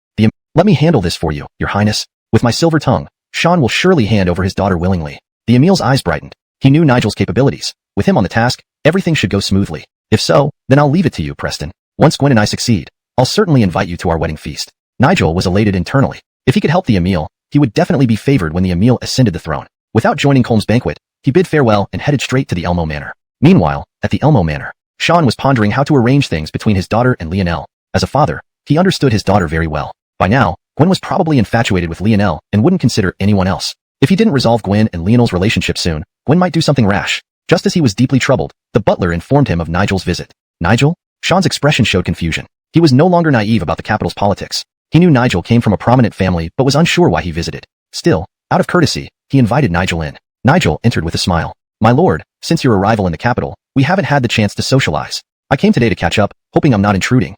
Let me handle this for you, Your Highness. With my silver tongue, Sean will surely hand over his daughter willingly. The Emil's eyes brightened. He knew Nigel's capabilities. With him on the task, everything should go smoothly. If so, then I'll leave it to you, Preston. Once Gwyn and I succeed, I'll certainly invite you to our wedding feast. Nigel was elated internally. If he could help the Emil, he would definitely be favored when the Emil ascended the throne. Without joining Colm's banquet, he bid farewell and headed straight to the Elmo Manor. Meanwhile, at the Elmo Manor, Sean was pondering how to arrange things between his daughter and Lionel. As a father, he understood his daughter very well. By now, Gwyn was probably infatuated with Lionel and wouldn't consider anyone else. If he didn't resolve Gwyn and Lionel's relationship soon, Gwyn might do something rash. Just as he was deeply troubled, the butler informed him of Nigel's visit. Nigel? Sean's expression showed confusion. He was no longer naive about the capital's politics. He knew Nigel came from a prominent family but was unsure why he visited. Still, out of courtesy, he invited Nigel in. Nigel entered with a smile. My lord, since your arrival in the capital, we haven't had the chance to socialize. I came today to catch up, hoping I'm not intruding.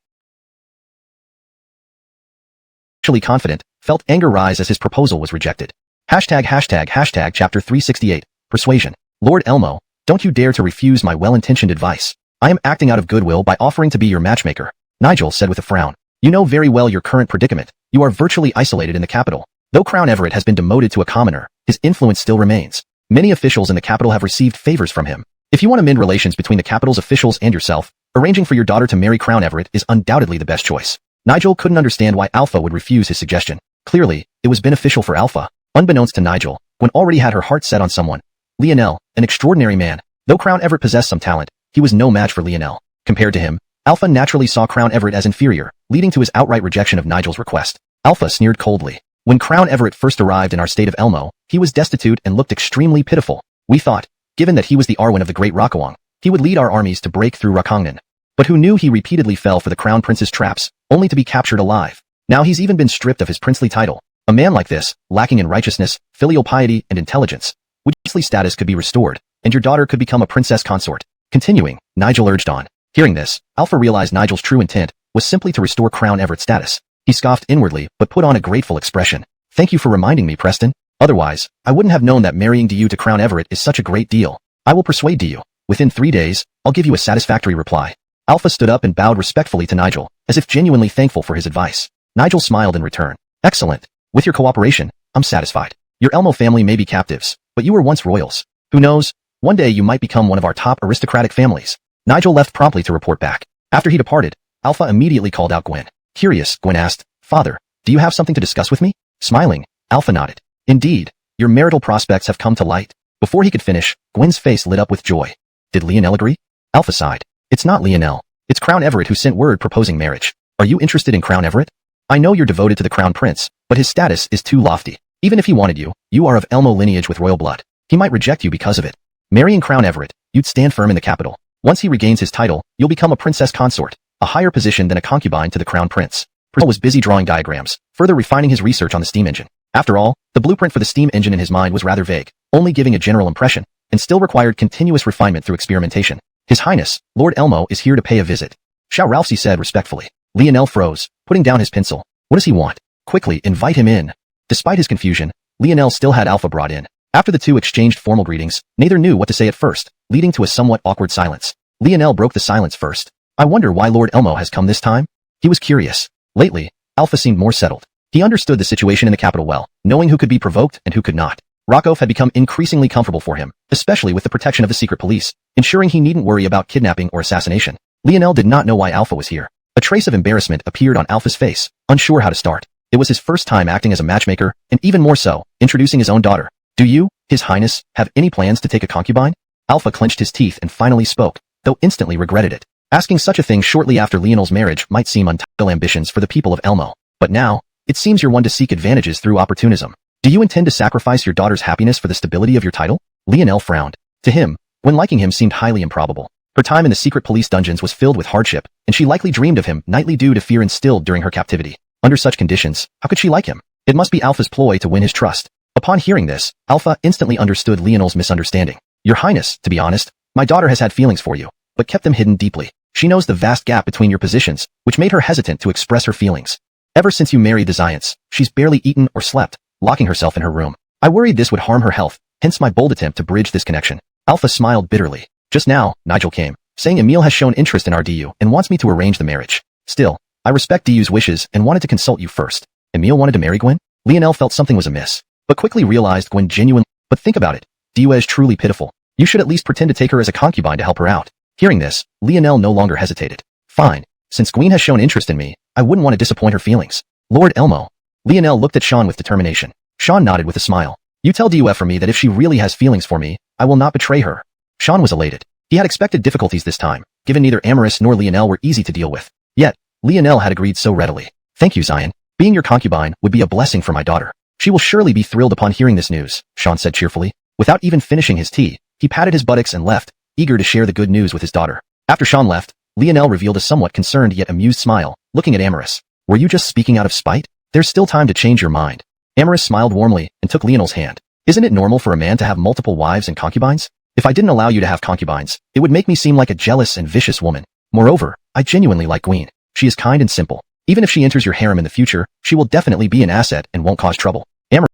Actually confident, felt anger rise as his proposal was rejected. Chapter 368, Persuasion. Lord Elmo, don't you dare to refuse my well-intentioned advice. I am acting out of goodwill by offering to be your matchmaker. Nigel said with a frown. You know very well your current predicament. You are virtually isolated in the capital. Though Crown Everett has been demoted to a commoner, his influence still remains. Many officials in the capital have received favors from him. If you want to mend relations between the capital's officials and yourself, arranging for your daughter to marry Crown Everett is undoubtedly the best choice. Nigel couldn't understand why Alpha would refuse his suggestion. Clearly, it was beneficial for Alpha. Unbeknownst to Nigel, Gwyn already had her heart set on someone. Lionel, an extraordinary man. Though Crown Everett possessed some talent, he was no match for Lionel. Compared to him, Alpha naturally saw Crown Everett as inferior, leading to his outright rejection of Nigel's request. Alpha sneered coldly. When Crown Everett first arrived in our state of Elmo, he was destitute and looked extremely pitiful. We thought, given that he was the Arwen of the Great Rockawang, he would lead our armies to break through Rakongnan. But who knew he repeatedly fell for the Crown Prince's traps, only to be captured alive. Now he's even been stripped of his princely title. A man like this, lacking in righteousness, filial piety, and intelligence, which princely status could be restored, and your daughter could become a princess consort. Continuing, Nigel urged on. Hearing this, Alpha realized Nigel's true intent was simply to restore Crown Everett status. He scoffed inwardly, but put on a grateful expression. Thank you for reminding me, Preston. Otherwise, I wouldn't have known that marrying Du to Crown Everett is such a great deal. I will persuade Du. Within 3 days, I'll give you a satisfactory reply. Alpha stood up and bowed respectfully to Nigel, as if genuinely thankful for his advice. Nigel smiled in return. Excellent. With your cooperation, I'm satisfied. Your Elmo family may be captives, but you were once royals. Who knows? One day you might become one of our top aristocratic families. Nigel left promptly to report back. After he departed, Alpha immediately called out Gwen. Curious, Gwen asked, Father, do you have something to discuss with me? Smiling, Alpha nodded. Indeed, your marital prospects have come to light. Before he could finish, Gwen's face lit up with joy. Did Lionel agree? Alpha sighed. It's not Lionel. It's Crown Everett who sent word proposing marriage. Are you interested in Crown Everett? I know you're devoted to the Crown Prince, but his status is too lofty. Even if he wanted you, you are of Elmo lineage with royal blood. He might reject you because of it. Marrying Crown Everett, you'd stand firm in the capital. Once he regains his title, you'll become a princess consort, a higher position than a concubine to the Crown Prince. Priscilla was busy drawing diagrams, further refining his research on the steam engine. After all, the blueprint for the steam engine in his mind was rather vague, only giving a general impression, and still required continuous refinement through experimentation. His Highness, Lord Elmo is here to pay a visit. Xiao Ralphsy said respectfully. Lionel froze, putting down his pencil. What does he want? Quickly, invite him in. Despite his confusion, Lionel still had Alpha brought in. After the two exchanged formal greetings, neither knew what to say at first, leading to a somewhat awkward silence. Lionel broke the silence first. I wonder why Lord Elmo has come this time? He was curious. Lately, Alpha seemed more settled. He understood the situation in the capital well, knowing who could be provoked and who could not. Rokov had become increasingly comfortable for him, especially with the protection of the secret police, ensuring he needn't worry about kidnapping or assassination. Lionel did not know why Alpha was here. A trace of embarrassment appeared on Alpha's face, unsure how to start. It was his first time acting as a matchmaker, and even more so, introducing his own daughter. Do you, His Highness, have any plans to take a concubine? Alpha clenched his teeth and finally spoke, though instantly regretted it. Asking such a thing shortly after Lionel's marriage might seem untitled ambitions for the people of Elmo. But now, it seems you're one to seek advantages through opportunism. Do you intend to sacrifice your daughter's happiness for the stability of your title? Lionel frowned. To him, when liking him seemed highly improbable. Her time in the secret police dungeons was filled with hardship, and she likely dreamed of him nightly due to fear instilled during her captivity. Under such conditions, how could she like him? It must be Alpha's ploy to win his trust. Upon hearing this, Alpha instantly understood Lionel's misunderstanding. Your Highness, to be honest, my daughter has had feelings for you, but kept them hidden deeply. She knows the vast gap between your positions, which made her hesitant to express her feelings. Ever since you married the Zions, she's barely eaten or slept, locking herself in her room. I worried this would harm her health, hence my bold attempt to bridge this connection. Alpha smiled bitterly. Just now, Nigel came, saying Emile has shown interest in our DU and wants me to arrange the marriage. Still, I respect DU's wishes and wanted to consult you first. Emile wanted to marry Gwen? Lionel felt something was amiss, but quickly realized Gwen genuinely. But think about it. DU is truly pitiful. You should at least pretend to take her as a concubine to help her out. Hearing this, Lionel no longer hesitated. Fine. Since Gwen has shown interest in me, I wouldn't want to disappoint her feelings. Lord Elmo. Lionel looked at Sean with determination. Sean nodded with a smile. You tell DUF for me that if she really has feelings for me, I will not betray her. Sean was elated. He had expected difficulties this time, given neither Amaris nor Lionel were easy to deal with. Yet, Lionel had agreed so readily. Thank you, Zion. Being your concubine would be a blessing for my daughter. She will surely be thrilled upon hearing this news, Sean said cheerfully. Without even finishing his tea, he patted his buttocks and left, eager to share the good news with his daughter. After Sean left, Lionel revealed a somewhat concerned yet amused smile, looking at Amaris. Were you just speaking out of spite? There's still time to change your mind. Amaris smiled warmly and took Lionel's hand. Isn't it normal for a man to have multiple wives and concubines? If I didn't allow you to have concubines, it would make me seem like a jealous and vicious woman. Moreover, I genuinely like Gwen. She is kind and simple. Even if she enters your harem in the future, she will definitely be an asset and won't cause trouble. Amaris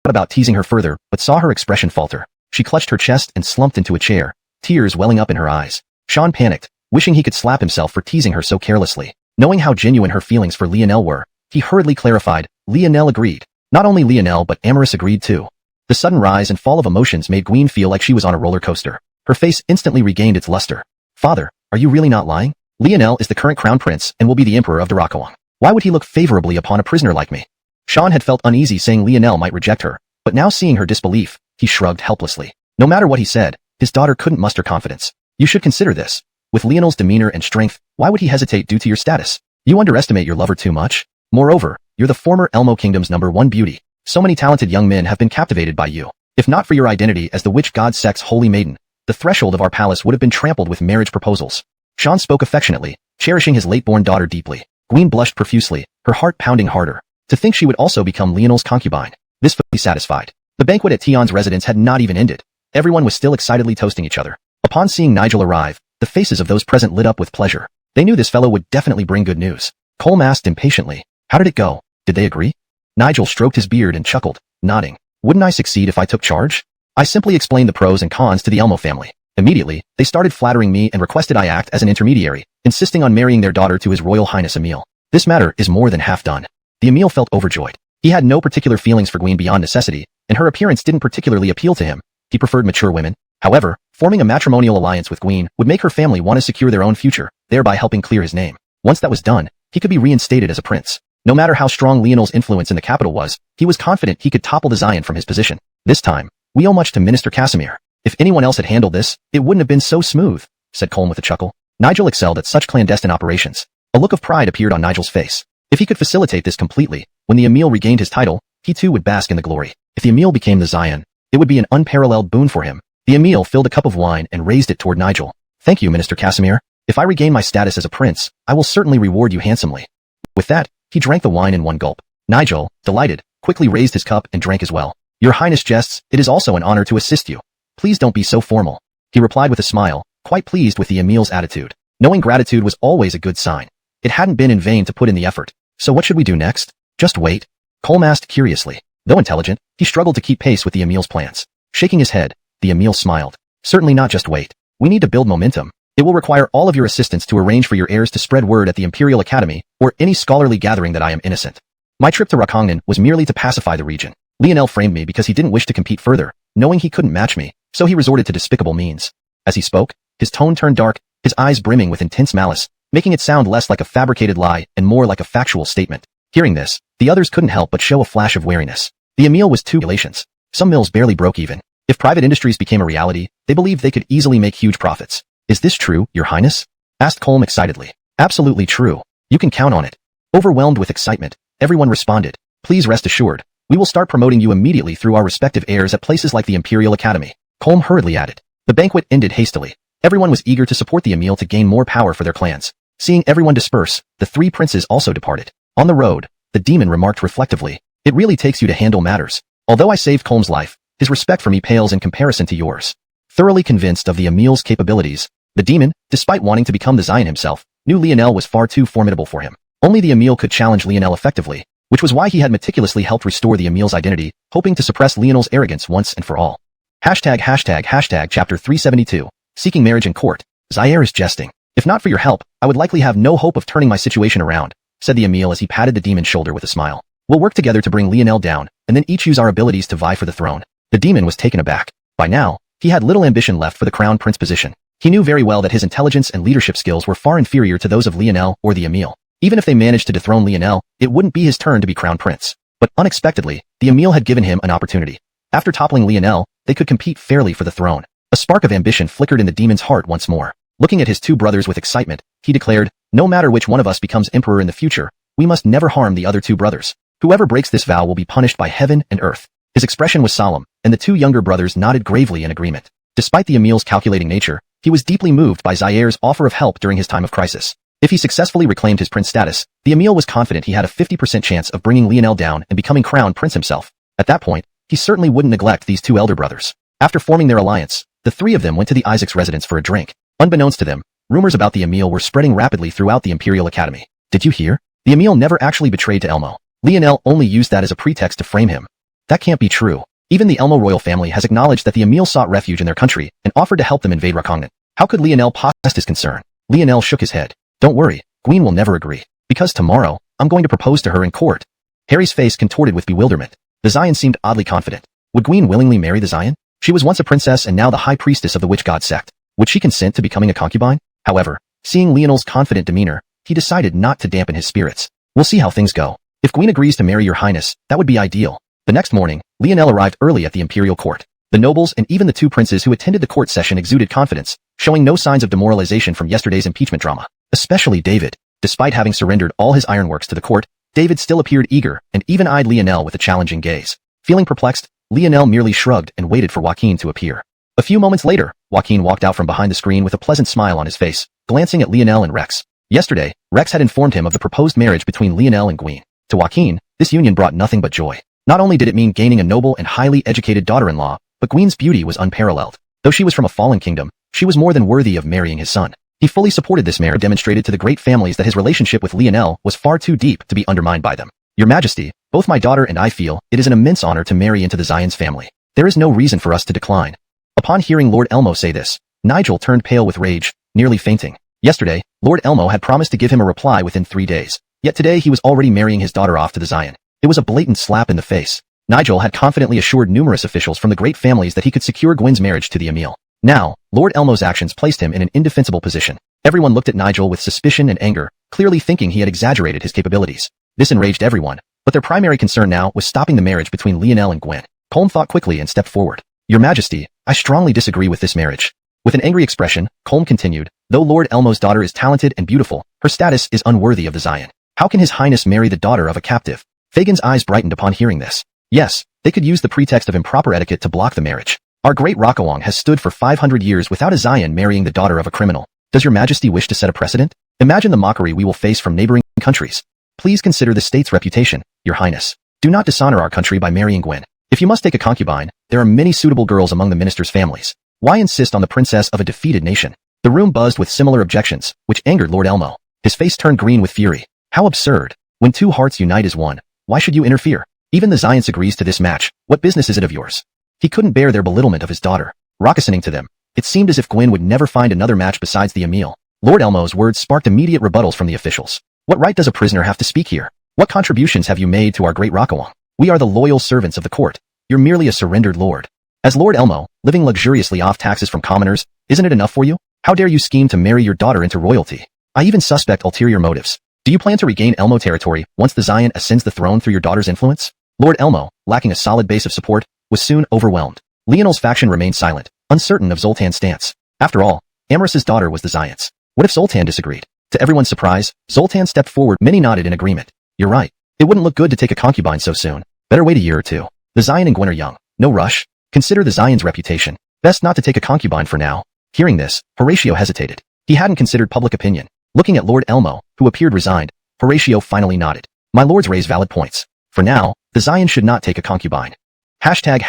thought about teasing her further, but saw her expression falter. She clutched her chest and slumped into a chair, tears welling up in her eyes. Sean panicked, wishing he could slap himself for teasing her so carelessly. Knowing how genuine her feelings for Lionel were, he hurriedly clarified, Lionel agreed. Not only Lionel but Amaris agreed too. The sudden rise and fall of emotions made Gwen feel like she was on a roller coaster. Her face instantly regained its luster. Father, are you really not lying? Lionel is the current crown prince and will be the emperor of Darakoang. Why would he look favorably upon a prisoner like me? Sean had felt uneasy saying Lionel might reject her, but now seeing her disbelief, he shrugged helplessly. No matter what he said, his daughter couldn't muster confidence. You should consider this. With Lionel's demeanor and strength, why would he hesitate due to your status? You underestimate your lover too much? Moreover, you're the former Elmo Kingdom's #1 beauty. So many talented young men have been captivated by you. If not for your identity as the witch god Sek's holy maiden, the threshold of our palace would have been trampled with marriage proposals. Sean spoke affectionately, cherishing his late-born daughter deeply. Gwen blushed profusely, her heart pounding harder. To think she would also become Lionel's concubine. This fully satisfied. The banquet at Tian's residence had not even ended. Everyone was still excitedly toasting each other. Upon seeing Nigel arrive, the faces of those present lit up with pleasure. They knew this fellow would definitely bring good news. Colm asked impatiently, "How did it go? Did they agree?" Nigel stroked his beard and chuckled, nodding. "Wouldn't I succeed if I took charge? I simply explained the pros and cons to the Elmo family. Immediately, they started flattering me and requested I act as an intermediary, insisting on marrying their daughter to His Royal Highness Emil. This matter is more than half done." The Emil felt overjoyed. He had no particular feelings for Gwen beyond necessity, and her appearance didn't particularly appeal to him. He preferred mature women. However, forming a matrimonial alliance with Gwen would make her family want to secure their own future, thereby helping clear his name. Once that was done, he could be reinstated as a prince. No matter how strong Lionel's influence in the capital was, he was confident he could topple the Xiuxian from his position. This time, we owe much to Minister Casimir. If anyone else had handled this, it wouldn't have been so smooth, said Colm with a chuckle. Nigel excelled at such clandestine operations. A look of pride appeared on Nigel's face. If he could facilitate this completely, when the Emil regained his title, he too would bask in the glory. If the Emil became the Xiuxian, it would be an unparalleled boon for him. The Emil filled a cup of wine and raised it toward Nigel. "Thank you, Minister Casimir. If I regain my status as a prince, I will certainly reward you handsomely." With that, he drank the wine in one gulp. Nigel, delighted, quickly raised his cup and drank as well. "Your Highness jests, it is also an honor to assist you. Please don't be so formal," he replied with a smile, quite pleased with the Emil's attitude. Knowing gratitude was always a good sign. It hadn't been in vain to put in the effort. "So what should we do next?" "Just wait," Colm asked curiously. Though intelligent, he struggled to keep pace with the Emil's plans. Shaking his head, the Emil smiled. "Certainly not just wait. We need to build momentum. It will require all of your assistance to arrange for your heirs to spread word at the Imperial Academy or any scholarly gathering that I am innocent. My trip to Rakongnan was merely to pacify the region. Lionel framed me because he didn't wish to compete further, knowing he couldn't match me, so he resorted to despicable means." As he spoke, his tone turned dark, his eyes brimming with intense malice, making it sound less like a fabricated lie and more like a factual statement. Hearing this, the others couldn't help but show a flash of wariness. The Emil was too relations. Some mills barely broke even. If private industries became a reality, they believed they could easily make huge profits. "Is this true, Your Highness?" asked Colm excitedly. "Absolutely true. You can count on it." Overwhelmed with excitement, everyone responded, "Please rest assured, we will start promoting you immediately through our respective heirs at places like the Imperial Academy." Colm hurriedly added. The banquet ended hastily. Everyone was eager to support the Emil to gain more power for their clans. Seeing everyone disperse, the three princes also departed. On the road, the demon remarked reflectively, "It really takes you to handle matters. Although I saved Colm's life, his respect for me pales in comparison to yours." Thoroughly convinced of the Emil's capabilities, the demon, despite wanting to become the Xiuxian himself, knew Lionel was far too formidable for him. Only the Emil could challenge Lionel effectively, which was why he had meticulously helped restore the Emil's identity, hoping to suppress Lionel's arrogance once and for all. Chapter 372. Seeking marriage in court. "Zaire is jesting. If not for your help, I would likely have no hope of turning my situation around," said the Emil as he patted the demon's shoulder with a smile. "We'll work together to bring Lionel down, and then each use our abilities to vie for the throne." The demon was taken aback. By now, he had little ambition left for the crown prince position. He knew very well that his intelligence and leadership skills were far inferior to those of Lionel or the Emil. Even if they managed to dethrone Lionel, it wouldn't be his turn to be crown prince. But unexpectedly, the Emil had given him an opportunity. After toppling Lionel, they could compete fairly for the throne. A spark of ambition flickered in the demon's heart once more. Looking at his two brothers with excitement, he declared, "No matter which one of us becomes emperor in the future, we must never harm the other two brothers. Whoever breaks this vow will be punished by heaven and earth." His expression was solemn, and the two younger brothers nodded gravely in agreement. Despite the Emil's calculating nature, he was deeply moved by Zaire's offer of help during his time of crisis. If he successfully reclaimed his prince status, the Emil was confident he had a 50% chance of bringing Lionel down and becoming crown prince himself. At that point, he certainly wouldn't neglect these two elder brothers. After forming their alliance, the three of them went to the Isaac's residence for a drink. Unbeknownst to them, rumors about the Emil were spreading rapidly throughout the Imperial Academy. "Did you hear? The Emil never actually betrayed to Elmo. Lionel only used that as a pretext to frame him." "That can't be true. Even the Elmo royal family has acknowledged that the Emil sought refuge in their country and offered to help them invade Rakongnan. How could Lionel possess his concern?" Lionel shook his head. "Don't worry, Gwen will never agree. Because tomorrow, I'm going to propose to her in court." Harry's face contorted with bewilderment. The Xiuxian seemed oddly confident. Would Gwen willingly marry the Xiuxian? She was once a princess and now the high priestess of the witch god sect. Would she consent to becoming a concubine? However, seeing Lionel's confident demeanor, he decided not to dampen his spirits. "We'll see how things go. If Gwen agrees to marry your highness, that would be ideal." The next morning, Lionel arrived early at the imperial court. The nobles and even the two princes who attended the court session exuded confidence, showing no signs of demoralization from yesterday's impeachment drama. Especially David. Despite having surrendered all his ironworks to the court, David still appeared eager and even eyed Lionel with a challenging gaze. Feeling perplexed, Lionel merely shrugged and waited for Joaquin to appear. A few moments later, Joaquin walked out from behind the screen with a pleasant smile on his face, glancing at Lionel and Rex. Yesterday, Rex had informed him of the proposed marriage between Lionel and Gwen. To Joaquin, this union brought nothing but joy. Not only did it mean gaining a noble and highly educated daughter-in-law, but Gwen's beauty was unparalleled. Though she was from a fallen kingdom, she was more than worthy of marrying his son. He fully supported this marriage, demonstrated to the great families that his relationship with Lionel was far too deep to be undermined by them. Your Majesty, both my daughter and I feel it is an immense honor to marry into the Xian's family. There is no reason for us to decline. Upon hearing Lord Elmo say this, Nigel turned pale with rage, nearly fainting. Yesterday, Lord Elmo had promised to give him a reply within 3 days. Yet today he was already marrying his daughter off to the Xian. It was a blatant slap in the face. Nigel had confidently assured numerous officials from the great families that he could secure Gwen's marriage to the Emil. Now, Lord Elmo's actions placed him in an indefensible position. Everyone looked at Nigel with suspicion and anger, clearly thinking he had exaggerated his capabilities. This enraged everyone, but their primary concern now was stopping the marriage between Lionel and Gwen. Colm thought quickly and stepped forward. Your Majesty, I strongly disagree with this marriage. With an angry expression, Colm continued, though Lord Elmo's daughter is talented and beautiful, her status is unworthy of the Xian. How can His Highness marry the daughter of a captive? Fagin's eyes brightened upon hearing this. Yes, they could use the pretext of improper etiquette to block the marriage. Our great Rockawang has stood for 500 years without a Xian marrying the daughter of a criminal. Does your Majesty wish to set a precedent? Imagine the mockery we will face from neighboring countries. Please consider the state's reputation, Your Highness. Do not dishonor our country by marrying Gwen. If you must take a concubine, there are many suitable girls among the minister's families. Why insist on the princess of a defeated nation? The room buzzed with similar objections, which angered Lord Elmo. His face turned green with fury. How absurd. When two hearts unite as one, why should you interfere? Even the Xian agrees to this match. What business is it of yours? He couldn't bear their belittlement of his daughter. Rockesoning to them, it seemed as if Gwen would never find another match besides the Emil. Lord Elmo's words sparked immediate rebuttals from the officials. What right does a prisoner have to speak here? What contributions have you made to our great Rockawang? We are the loyal servants of the court. You're merely a surrendered lord. As Lord Elmo, living luxuriously off taxes from commoners, isn't it enough for you? How dare you scheme to marry your daughter into royalty? I even suspect ulterior motives. Do you plan to regain Elmo territory once the Xian ascends the throne through your daughter's influence? Lord Elmo, lacking a solid base of support, was soon overwhelmed. Lionel's faction remained silent, uncertain of Zoltan's stance. After all, Amoris's daughter was the Xian's. What if Zoltan disagreed? To everyone's surprise, Zoltan stepped forward. Many nodded in agreement. You're right. It wouldn't look good to take a concubine so soon. Better wait a year or two. The Xian and Gwen are young. No rush. Consider the Xian's reputation. Best not to take a concubine for now. Hearing this, Horatio hesitated. He hadn't considered public opinion. Looking at Lord Elmo, who appeared resigned, Horatio finally nodded. My lords raise valid points. For now, the Xian should not take a concubine. Hashtag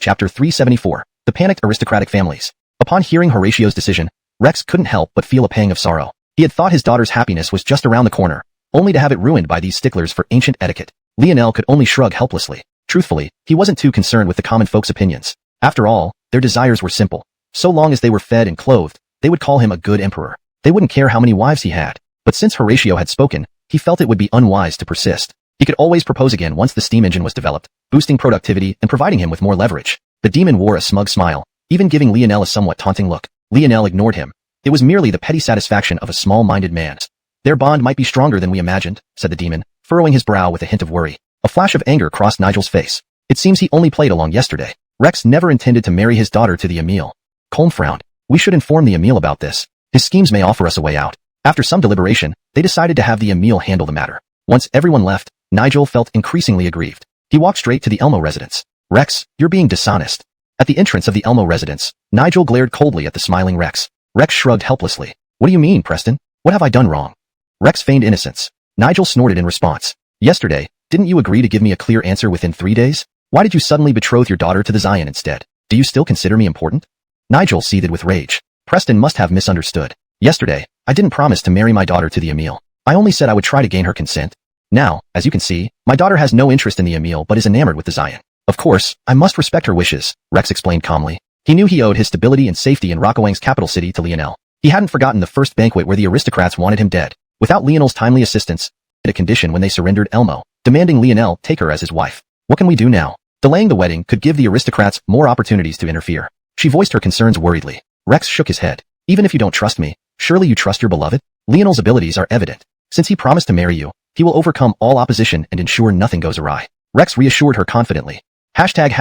chapter 374. The panicked aristocratic families. Upon hearing Horatio's decision, Rex couldn't help but feel a pang of sorrow. He had thought his daughter's happiness was just around the corner, only to have it ruined by these sticklers for ancient etiquette. Lionel could only shrug helplessly. Truthfully, he wasn't too concerned with the common folks' opinions. After all, their desires were simple. So long as they were fed and clothed, they would call him a good emperor. They wouldn't care how many wives he had. But since Horatio had spoken, he felt it would be unwise to persist. He could always propose again once the steam engine was developed, boosting productivity and providing him with more leverage. The demon wore a smug smile, even giving Lionel a somewhat taunting look. Lionel ignored him. It was merely the petty satisfaction of a small-minded man. Their bond might be stronger than we imagined, said the demon, furrowing his brow with a hint of worry. A flash of anger crossed Nigel's face. It seems he only played along yesterday. Rex never intended to marry his daughter to the Emil. Colm frowned. We should inform the Emil about this. His schemes may offer us a way out. After some deliberation, they decided to have the Emil handle the matter. Once everyone left, Nigel felt increasingly aggrieved. He walked straight to the Elmo residence. Rex, you're being dishonest. At the entrance of the Elmo residence, Nigel glared coldly at the smiling Rex. Rex shrugged helplessly. What do you mean, Preston? What have I done wrong? Rex feigned innocence. Nigel snorted in response. Yesterday, didn't you agree to give me a clear answer within 3 days? Why did you suddenly betroth your daughter to the Xian instead? Do you still consider me important? Nigel seethed with rage. Preston must have misunderstood. Yesterday, I didn't promise to marry my daughter to the Emil. I only said I would try to gain her consent. Now, as you can see, my daughter has no interest in the Emil but is enamored with the Xian. Of course, I must respect her wishes, Rex explained calmly. He knew he owed his stability and safety in Rockawang's capital city to Lionel. He hadn't forgotten the first banquet where the aristocrats wanted him dead. Without Lionel's timely assistance, a condition when they surrendered Elmo, demanding Lionel take her as his wife. What can we do now? Delaying the wedding could give the aristocrats more opportunities to interfere. She voiced her concerns worriedly. Rex shook his head. Even if you don't trust me, surely you trust your beloved? Lionel's abilities are evident. Since he promised to marry you, he will overcome all opposition and ensure nothing goes awry. Rex reassured her confidently. Hashtag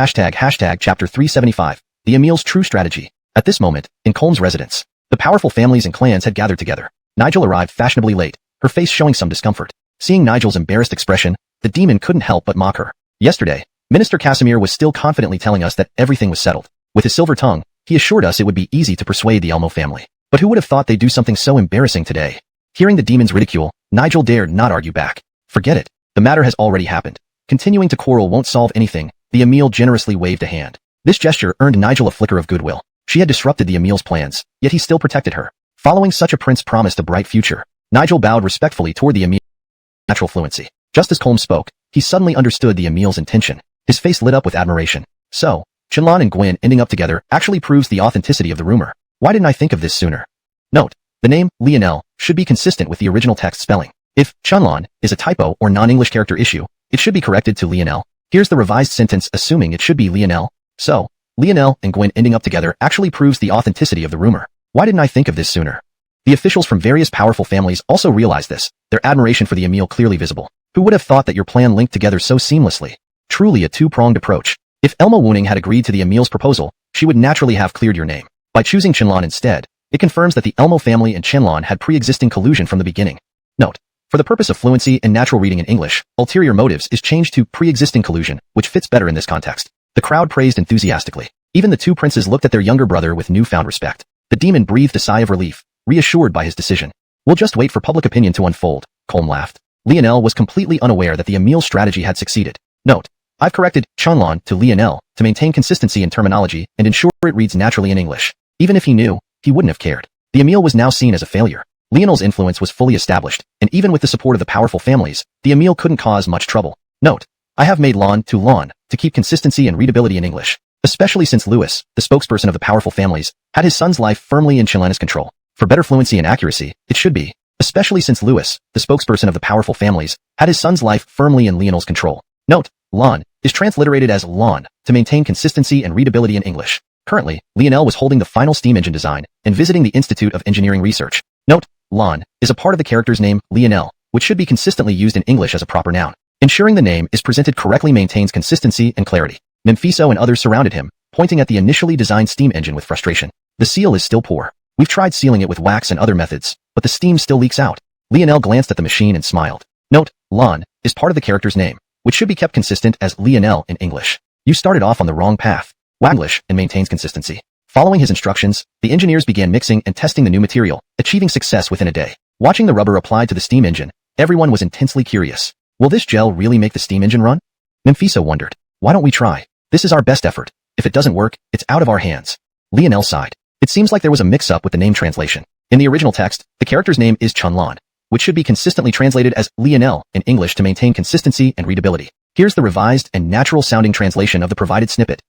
chapter 375. The Emil's true strategy. At this moment, in Colm's residence, the powerful families and clans had gathered together. Nigel arrived fashionably late, her face showing some discomfort. Seeing Nigel's embarrassed expression, the demon couldn't help but mock her. Yesterday, Minister Casimir was still confidently telling us that everything was settled. With his silver tongue, he assured us it would be easy to persuade the Elmo family. But who would have thought they'd do something so embarrassing today? Hearing the demon's ridicule, Nigel dared not argue back. Forget it. The matter has already happened. Continuing to quarrel won't solve anything, the Emil generously waved a hand. This gesture earned Nigel a flicker of goodwill. She had disrupted the Emil's plans, yet he still protected her. Following such a prince promised a bright future. Nigel bowed respectfully toward the Emil. Natural fluency. Just as Colm spoke, he suddenly understood the Emil's intention. His face lit up with admiration. So, Xuanhuan and Gwen ending up together actually proves the authenticity of the rumor. Why didn't I think of this sooner? Note: the name, Lionel, should be consistent with the original text spelling. If Xuanhuan is a typo or non-English character issue, it should be corrected to Lionel. Here's the revised sentence assuming it should be Lionel. So, Lionel and Gwen ending up together actually proves the authenticity of the rumor. Why didn't I think of this sooner? The officials from various powerful families also realized this, their admiration for the Emil clearly visible. Who would have thought that your plan linked together so seamlessly? Truly a two-pronged approach. If Elma Wuning had agreed to the Emil's proposal, she would naturally have cleared your name. By choosing Qianlan instead, it confirms that the Elmo family and Qianlan had pre-existing collusion from the beginning. Note: for the purpose of fluency and natural reading in English, ulterior motives is changed to pre-existing collusion, which fits better in this context. The crowd praised enthusiastically. Even the two princes looked at their younger brother with newfound respect. The demon breathed a sigh of relief, reassured by his decision. We'll just wait for public opinion to unfold, Colm laughed. Lionel was completely unaware that the Emil strategy had succeeded. Note: I've corrected Qianlan to Lionel to maintain consistency in terminology and ensure it reads naturally in English. Even if he knew, he wouldn't have cared. The Emil was now seen as a failure. Lionel's influence was fully established, and even with the support of the powerful families, the Emil couldn't cause much trouble. Note: I have made Lon to keep consistency and readability in English, especially since Louis, the spokesperson of the powerful families, had his son's life firmly in Qianlan's control. For better fluency and accuracy, it should be, especially since Louis, the spokesperson of the powerful families, had his son's life firmly in Lionel's control. Note: Lon is transliterated as Lon to maintain consistency and readability in English. Currently, Lionel was holding the final steam engine design and visiting the Institute of Engineering Research. Note: Lon is a part of the character's name, Lionel, which should be consistently used in English as a proper noun. Ensuring the name is presented correctly maintains consistency and clarity. Memphiso and others surrounded him, pointing at the initially designed steam engine with frustration. The seal is still poor. We've tried sealing it with wax and other methods, but the steam still leaks out. Lionel glanced at the machine and smiled. Note: Lon is part of the character's name, which should be kept consistent as Lionel in English. You started off on the wrong path. Waglish and maintains consistency. Following his instructions, the engineers began mixing and testing the new material, achieving success within a day. Watching the rubber applied to the steam engine, everyone was intensely curious. Will this gel really make the steam engine run? Memphiso wondered. Why don't we try? This is our best effort. If it doesn't work, it's out of our hands. Lionel sighed. It seems like there was a mix-up with the name translation. In the original text, the character's name is Qianlan, which should be consistently translated as Lionel in English to maintain consistency and readability. Here's the revised and natural-sounding translation of the provided snippet.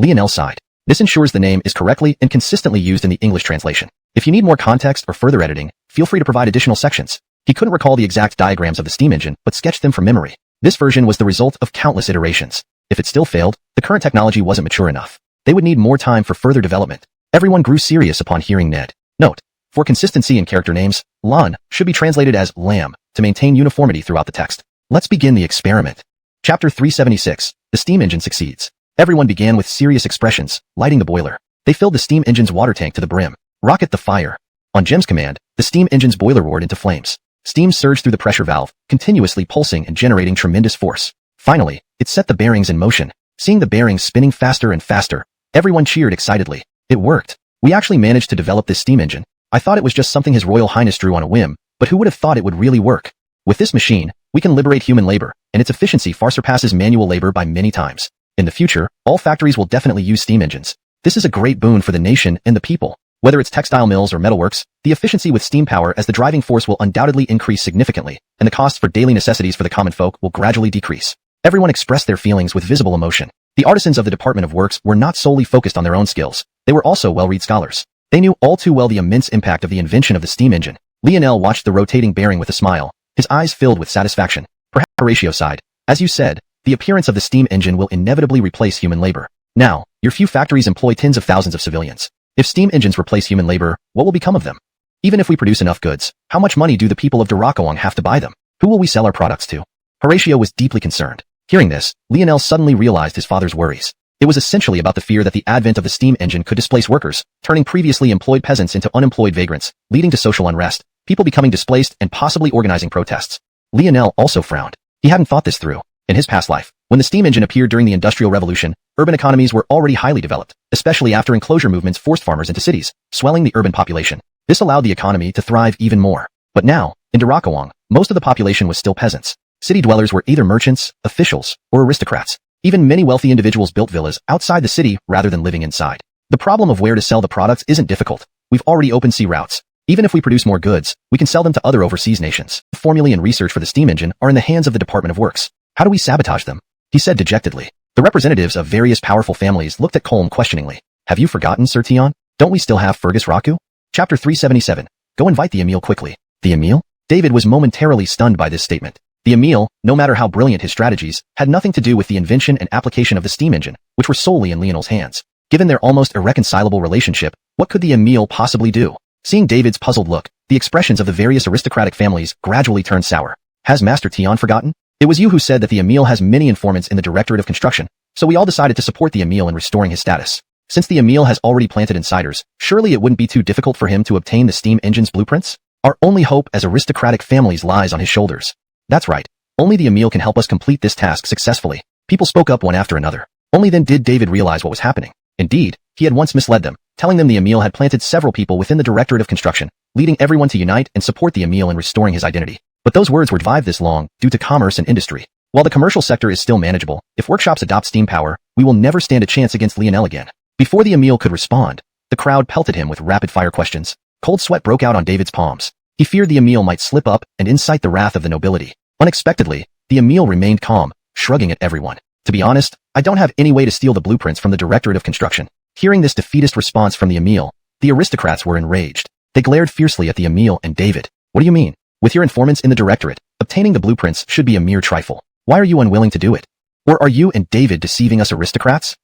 Lionel sighed. This ensures the name is correctly and consistently used in the English translation. If you need more context or further editing, feel free to provide additional sections. He couldn't recall the exact diagrams of the steam engine, but sketched them from memory. This version was the result of countless iterations. If it still failed, the current technology wasn't mature enough. They would need more time for further development. Everyone grew serious upon hearing Ned. Note: for consistency in character names, Lan should be translated as Lamb to maintain uniformity throughout the text. Let's begin the experiment. Chapter 376. The steam engine succeeds. Everyone began with serious expressions, lighting the boiler. They filled the steam engine's water tank to the brim. Rocket the fire. On Jim's command, the steam engine's boiler roared into flames. Steam surged through the pressure valve, continuously pulsing and generating tremendous force. Finally, it set the bearings in motion. Seeing the bearings spinning faster and faster, everyone cheered excitedly. It worked. We actually managed to develop this steam engine. I thought it was just something His Royal Highness drew on a whim, but who would have thought it would really work? With this machine, we can liberate human labor, and its efficiency far surpasses manual labor by many times. In the future, all factories will definitely use steam engines. This is a great boon for the nation and the people. Whether it's textile mills or metalworks, the efficiency with steam power as the driving force will undoubtedly increase significantly, and the costs for daily necessities for the common folk will gradually decrease. Everyone expressed their feelings with visible emotion. The artisans of the Department of Works were not solely focused on their own skills. They were also well-read scholars. They knew all too well the immense impact of the invention of the steam engine. Lionel watched the rotating bearing with a smile, his eyes filled with satisfaction. Perhaps Horatio sighed. As you said, the appearance of the steam engine will inevitably replace human labor. Now, your few factories employ tens of thousands of civilians. If steam engines replace human labor, what will become of them? Even if we produce enough goods, how much money do the people of Durakoang have to buy them? Who will we sell our products to? Horatio was deeply concerned. Hearing this, Lionel suddenly realized his father's worries. It was essentially about the fear that the advent of the steam engine could displace workers, turning previously employed peasants into unemployed vagrants, leading to social unrest, people becoming displaced and possibly organizing protests. Lionel also frowned. He hadn't thought this through. In his past life, when the steam engine appeared during the Industrial Revolution, urban economies were already highly developed, especially after enclosure movements forced farmers into cities, swelling the urban population. This allowed the economy to thrive even more. But now, in Durakoang, most of the population was still peasants. City dwellers were either merchants, officials, or aristocrats. Even many wealthy individuals built villas outside the city rather than living inside. The problem of where to sell the products isn't difficult. We've already opened sea routes. Even if we produce more goods, we can sell them to other overseas nations. The formulae and research for the steam engine are in the hands of the Department of Works. How do we sabotage them? He said dejectedly. The representatives of various powerful families looked at Colm questioningly. Have you forgotten, Sir Tian? Don't we still have Fergus Raku? Chapter 377. Go invite the Emil quickly. The Emil? David was momentarily stunned by this statement. The Emil, no matter how brilliant his strategies, had nothing to do with the invention and application of the steam engine, which were solely in Lionel's hands. Given their almost irreconcilable relationship, what could the Emil possibly do? Seeing David's puzzled look, the expressions of the various aristocratic families gradually turned sour. Has Master Tian forgotten? It was you who said that the Emil has many informants in the Directorate of Construction, so we all decided to support the Emil in restoring his status. Since the Emil has already planted insiders, surely it wouldn't be too difficult for him to obtain the steam engine's blueprints? Our only hope as aristocratic families lies on his shoulders. That's right. Only the Emil can help us complete this task successfully. People spoke up one after another. Only then did David realize what was happening. Indeed, he had once misled them, telling them the Emil had planted several people within the Directorate of Construction, leading everyone to unite and support the Emil in restoring his identity. But those words were survived this long due to commerce and industry. While the commercial sector is still manageable, if workshops adopt steam power, we will never stand a chance against Lionel again. Before the Emil could respond, the crowd pelted him with rapid-fire questions. Cold sweat broke out on David's palms. He feared the Emil might slip up and incite the wrath of the nobility. Unexpectedly, the Emil remained calm, shrugging at everyone. To be honest, I don't have any way to steal the blueprints from the Directorate of Construction. Hearing this defeatist response from the Emil, the aristocrats were enraged. They glared fiercely at the Emil and David. What do you mean? With your informants in the Directorate, obtaining the blueprints should be a mere trifle. Why are you unwilling to do it? Or are you and David deceiving us aristocrats?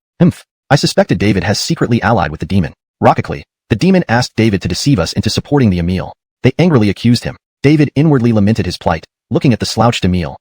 I suspected David has secretly allied with the demon. Rockically, the demon asked David to deceive us into supporting the Emil. They angrily accused him. David inwardly lamented his plight, looking at the slouched Emil.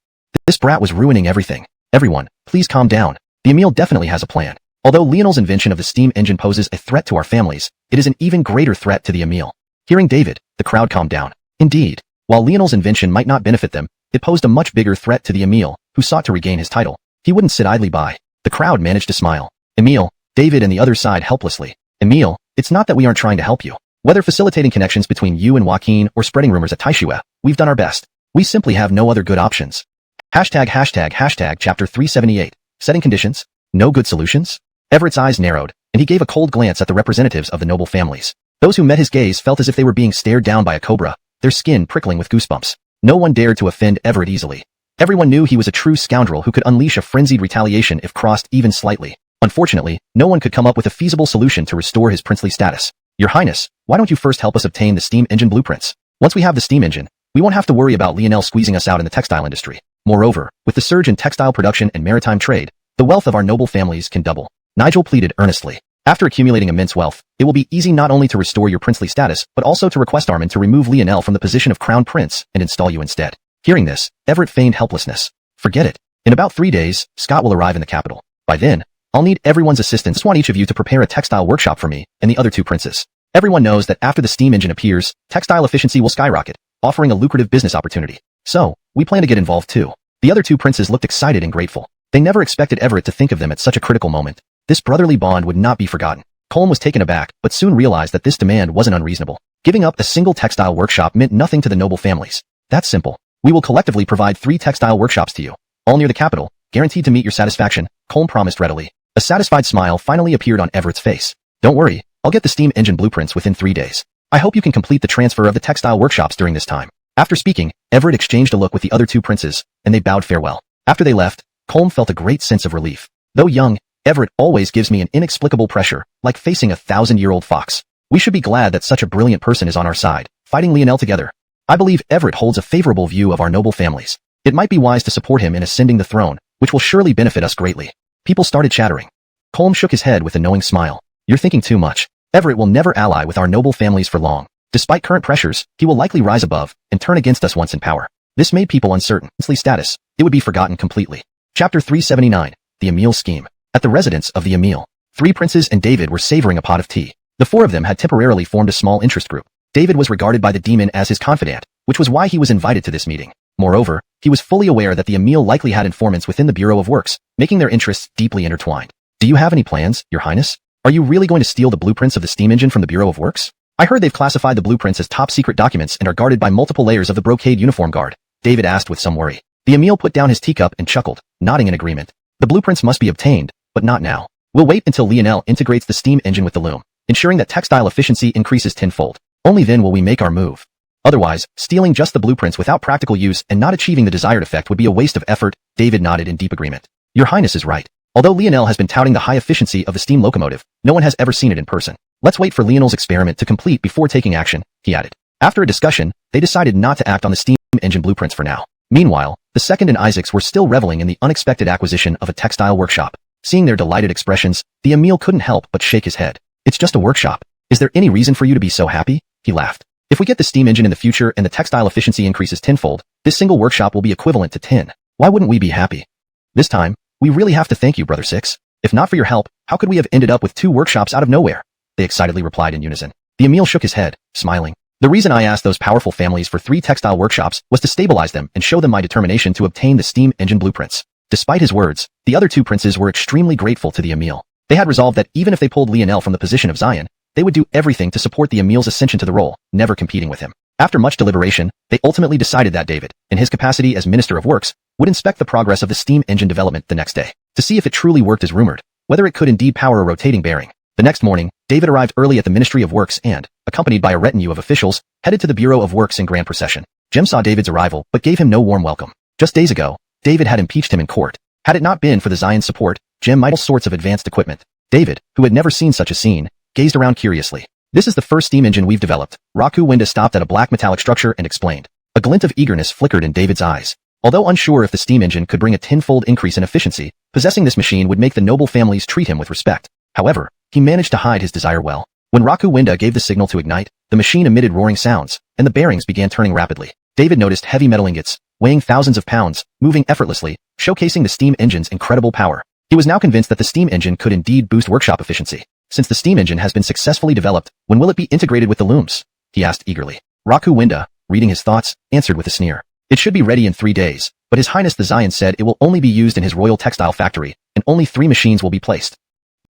This brat was ruining everything. Everyone, please calm down. The Emil definitely has a plan. Although Lionel's invention of the steam engine poses a threat to our families, it is an even greater threat to the Emil. Hearing David, the crowd calmed down. Indeed, while Lionel's invention might not benefit them, it posed a much bigger threat to the Emil, who sought to regain his title. He wouldn't sit idly by. The crowd managed to smile. Emil, David and the other sighed helplessly. Emil, it's not that we aren't trying to help you. Whether facilitating connections between you and Joaquin or spreading rumors at Taishua, we've done our best. We simply have no other good options. Chapter 378. Setting conditions? No good solutions? Everett's eyes narrowed, and he gave a cold glance at the representatives of the noble families. Those who met his gaze felt as if they were being stared down by a cobra, their skin prickling with goosebumps. No one dared to offend Everett easily. Everyone knew he was a true scoundrel who could unleash a frenzied retaliation if crossed even slightly. Unfortunately, no one could come up with a feasible solution to restore his princely status. Your Highness, why don't you first help us obtain the steam engine blueprints? Once we have the steam engine, we won't have to worry about Lionel squeezing us out in the textile industry. Moreover, with the surge in textile production and maritime trade, the wealth of our noble families can double. Nigel pleaded earnestly. After accumulating immense wealth, it will be easy not only to restore your princely status, but also to request Armand to remove Lionel from the position of crown prince and install you instead. Hearing this, Everett feigned helplessness. Forget it. In about 3 days, Scott will arrive in the capital. By then, I'll need everyone's assistance. I want each of you to prepare a textile workshop for me and the other 2 princes. Everyone knows that after the steam engine appears, textile efficiency will skyrocket, offering a lucrative business opportunity. So, we plan to get involved too. The other 2 princes looked excited and grateful. They never expected Everett to think of them at such a critical moment. This brotherly bond would not be forgotten. Colm was taken aback, but soon realized that this demand wasn't unreasonable. Giving up a single textile workshop meant nothing to the noble families. That's simple. We will collectively provide 3 textile workshops to you, all near the capital, guaranteed to meet your satisfaction, Colm promised readily. A satisfied smile finally appeared on Everett's face. Don't worry, I'll get the steam engine blueprints within 3 days. I hope you can complete the transfer of the textile workshops during this time. After speaking, Everett exchanged a look with the other 2 princes, and they bowed farewell. After they left, Colm felt a great sense of relief. Though young, Everett always gives me an inexplicable pressure, like facing a 1,000-year-old fox. We should be glad that such a brilliant person is on our side, fighting Lionel together. I believe Everett holds a favorable view of our noble families. It might be wise to support him in ascending the throne, which will surely benefit us greatly. People started chattering. Colm shook his head with a knowing smile. You're thinking too much. Everett will never ally with our noble families for long. Despite current pressures, he will likely rise above and turn against us once in power. This made people uncertain. Princely status, it would be forgotten completely. Chapter 379. The Emil Scheme. At the residence of the Emil, 3 princes and David were savoring a pot of tea. The 4 of them had temporarily formed a small interest group. David was regarded by the demon as his confidant, which was why he was invited to this meeting. Moreover, he was fully aware that the Emil likely had informants within the Bureau of Works, making their interests deeply intertwined. Do you have any plans, Your Highness? Are you really going to steal the blueprints of the steam engine from the Bureau of Works? I heard they've classified the blueprints as top-secret documents and are guarded by multiple layers of the brocade uniform guard, David asked with some worry. The Emil put down his teacup and chuckled, nodding in agreement. The blueprints must be obtained, but not now. We'll wait until Lionel integrates the steam engine with the loom, ensuring that textile efficiency increases tenfold. Only then will we make our move. Otherwise, stealing just the blueprints without practical use and not achieving the desired effect would be a waste of effort. David nodded in deep agreement. Your Highness is right. Although Lionel has been touting the high efficiency of the steam locomotive, no one has ever seen it in person. Let's wait for Lionel's experiment to complete before taking action, he added. After a discussion, they decided not to act on the steam engine blueprints for now. Meanwhile, the Second and Isaacs were still reveling in the unexpected acquisition of a textile workshop. Seeing their delighted expressions, the Emil couldn't help but shake his head. It's just a workshop. Is there any reason for you to be so happy? He laughed. If we get the steam engine in the future and the textile efficiency increases tenfold, this single workshop will be equivalent to 10. Why wouldn't we be happy? This time, we really have to thank you, Brother Six. If not for your help, how could we have ended up with 2 workshops out of nowhere? They excitedly replied in unison. The Emil shook his head, smiling. The reason I asked those powerful families for 3 textile workshops was to stabilize them and show them my determination to obtain the steam engine blueprints. Despite his words, the other 2 princes were extremely grateful to the Emil. They had resolved that even if they pulled Lionel from the position of Xian, they would do everything to support the Emil's ascension to the role, never competing with him. After much deliberation, they ultimately decided that David, in his capacity as Minister of Works, would inspect the progress of the steam engine development the next day, to see if it truly worked as rumored, whether it could indeed power a rotating bearing. The next morning, David arrived early at the Ministry of Works and, accompanied by a retinue of officials, headed to the Bureau of Works in grand procession. Jem saw David's arrival but gave him no warm welcome. Just days ago, David had impeached him in court. Had it not been for the Xian's support, Jem might have all sorts of advanced equipment. David, who had never seen such a scene, gazed around curiously. This is the first steam engine we've developed. Xuanhuan stopped at a black metallic structure and explained. A glint of eagerness flickered in David's eyes. Although unsure if the steam engine could bring a tenfold increase in efficiency, possessing this machine would make the noble families treat him with respect. However, he managed to hide his desire well. When Xuanhuan gave the signal to ignite, the machine emitted roaring sounds, and the bearings began turning rapidly. David noticed heavy metal ingots, weighing thousands of pounds, moving effortlessly, showcasing the steam engine's incredible power. He was now convinced that the steam engine could indeed boost workshop efficiency. Since the steam engine has been successfully developed, when will it be integrated with the looms? He asked eagerly. Xuanhuan, reading his thoughts, answered with a sneer. It should be ready in 3 days, but His Highness the Xian said it will only be used in his royal textile factory, and only 3 machines will be placed.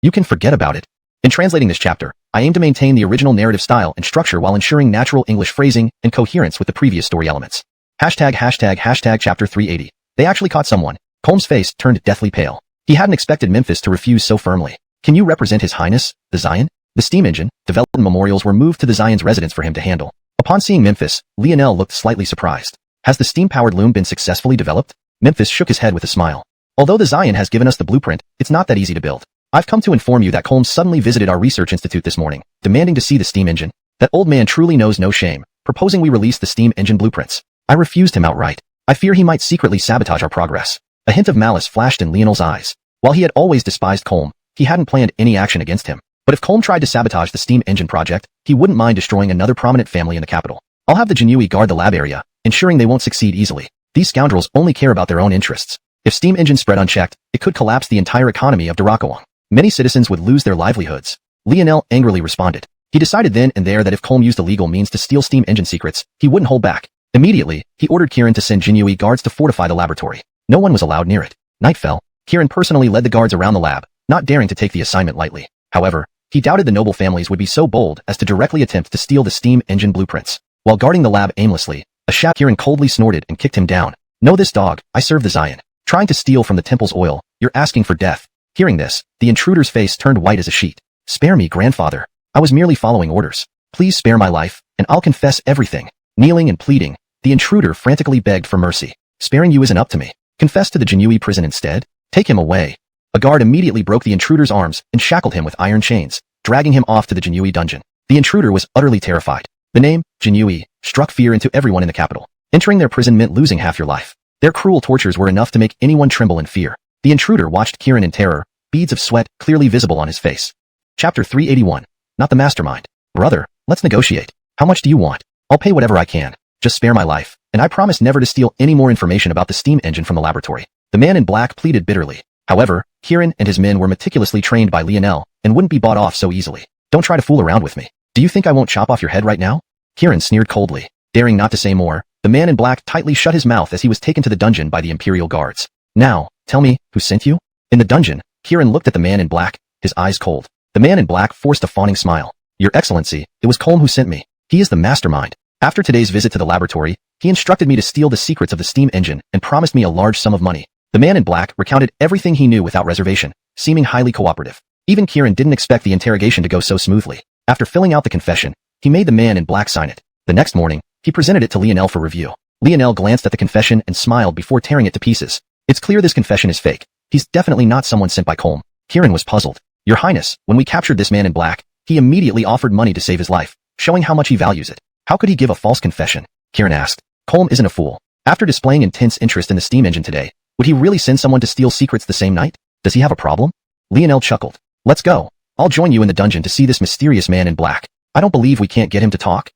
You can forget about it. In translating this chapter, I aim to maintain the original narrative style and structure while ensuring natural English phrasing and coherence with the previous story elements. ####Chapter 380. They actually caught someone. Colm's face turned deathly pale. He hadn't expected Memphis to refuse so firmly. Can you represent His Highness, the Xian? The steam engine, development memorials were moved to the Xian's residence for him to handle. Upon seeing Memphis, Lionel looked slightly surprised. Has the steam-powered loom been successfully developed? Memphis shook his head with a smile. Although the Xian has given us the blueprint, it's not that easy to build. I've come to inform you that Colm suddenly visited our research institute this morning, demanding to see the steam engine. That old man truly knows no shame, proposing we release the steam engine blueprints. I refused him outright. I fear he might secretly sabotage our progress. A hint of malice flashed in Lionel's eyes. While he had always despised Colm, he hadn't planned any action against him. But if Colm tried to sabotage the steam engine project, he wouldn't mind destroying another prominent family in the capital. I'll have the Jinui guard the lab area, ensuring they won't succeed easily. These scoundrels only care about their own interests. If steam engine spread unchecked, it could collapse the entire economy of Derakawang. Many citizens would lose their livelihoods. Lionel angrily responded. He decided then and there that if Colm used illegal means to steal steam engine secrets, he wouldn't hold back. Immediately, he ordered Kieran to send Jinui guards to fortify the laboratory. No one was allowed near it. Night fell. Kieran personally led the guards around the lab, not daring to take the assignment lightly. However, he doubted the noble families would be so bold as to directly attempt to steal the steam engine blueprints. While guarding the lab aimlessly, Kieran coldly snorted and kicked him down. Know this dog, I serve the Xian. Trying to steal from the temple's oil, you're asking for death. Hearing this, the intruder's face turned white as a sheet. Spare me, grandfather. I was merely following orders. Please spare my life, and I'll confess everything. Kneeling and pleading, the intruder frantically begged for mercy. Sparing you isn't up to me. Confess to the Jinui prison instead. Take him away. A guard immediately broke the intruder's arms and shackled him with iron chains, dragging him off to the Jinui dungeon. The intruder was utterly terrified. The name, Jinui, struck fear into everyone in the capital. Entering their prison meant losing half your life. Their cruel tortures were enough to make anyone tremble in fear. The intruder watched Kieran in terror, beads of sweat clearly visible on his face. Chapter 381. Not the mastermind. Brother, let's negotiate. How much do you want? I'll pay whatever I can. Just spare my life, and I promise never to steal any more information about the steam engine from the laboratory. The man in black pleaded bitterly. However, Kieran and his men were meticulously trained by Lionel and wouldn't be bought off so easily. Don't try to fool around with me. Do you think I won't chop off your head right now? Kieran sneered coldly. Daring not to say more, the man in black tightly shut his mouth as he was taken to the dungeon by the Imperial guards. Now, tell me, who sent you? In the dungeon, Kieran looked at the man in black, his eyes cold. The man in black forced a fawning smile. Your Excellency, it was Colm who sent me. He is the mastermind. After today's visit to the laboratory, He instructed me to steal the secrets of the steam engine and promised me a large sum of money. The man in black recounted everything he knew without reservation, seeming highly cooperative. Even Kieran didn't expect the interrogation to go so smoothly. After filling out the confession, he made the man in black sign it. The next morning, he presented it to Lionel for review. Lionel glanced at the confession and smiled before tearing it to pieces. It's clear this confession is fake. He's definitely not someone sent by Colm. Kieran was puzzled. Your Highness, when we captured this man in black, he immediately offered money to save his life, showing how much he values it. How could he give a false confession? Kieran asked. Colm isn't a fool. After displaying intense interest in the steam engine today, would he really send someone to steal secrets the same night? Does he have a problem? Lionel chuckled. Let's go. I'll join you in the dungeon to see this mysterious man in black. I don't believe we can't get him to talk.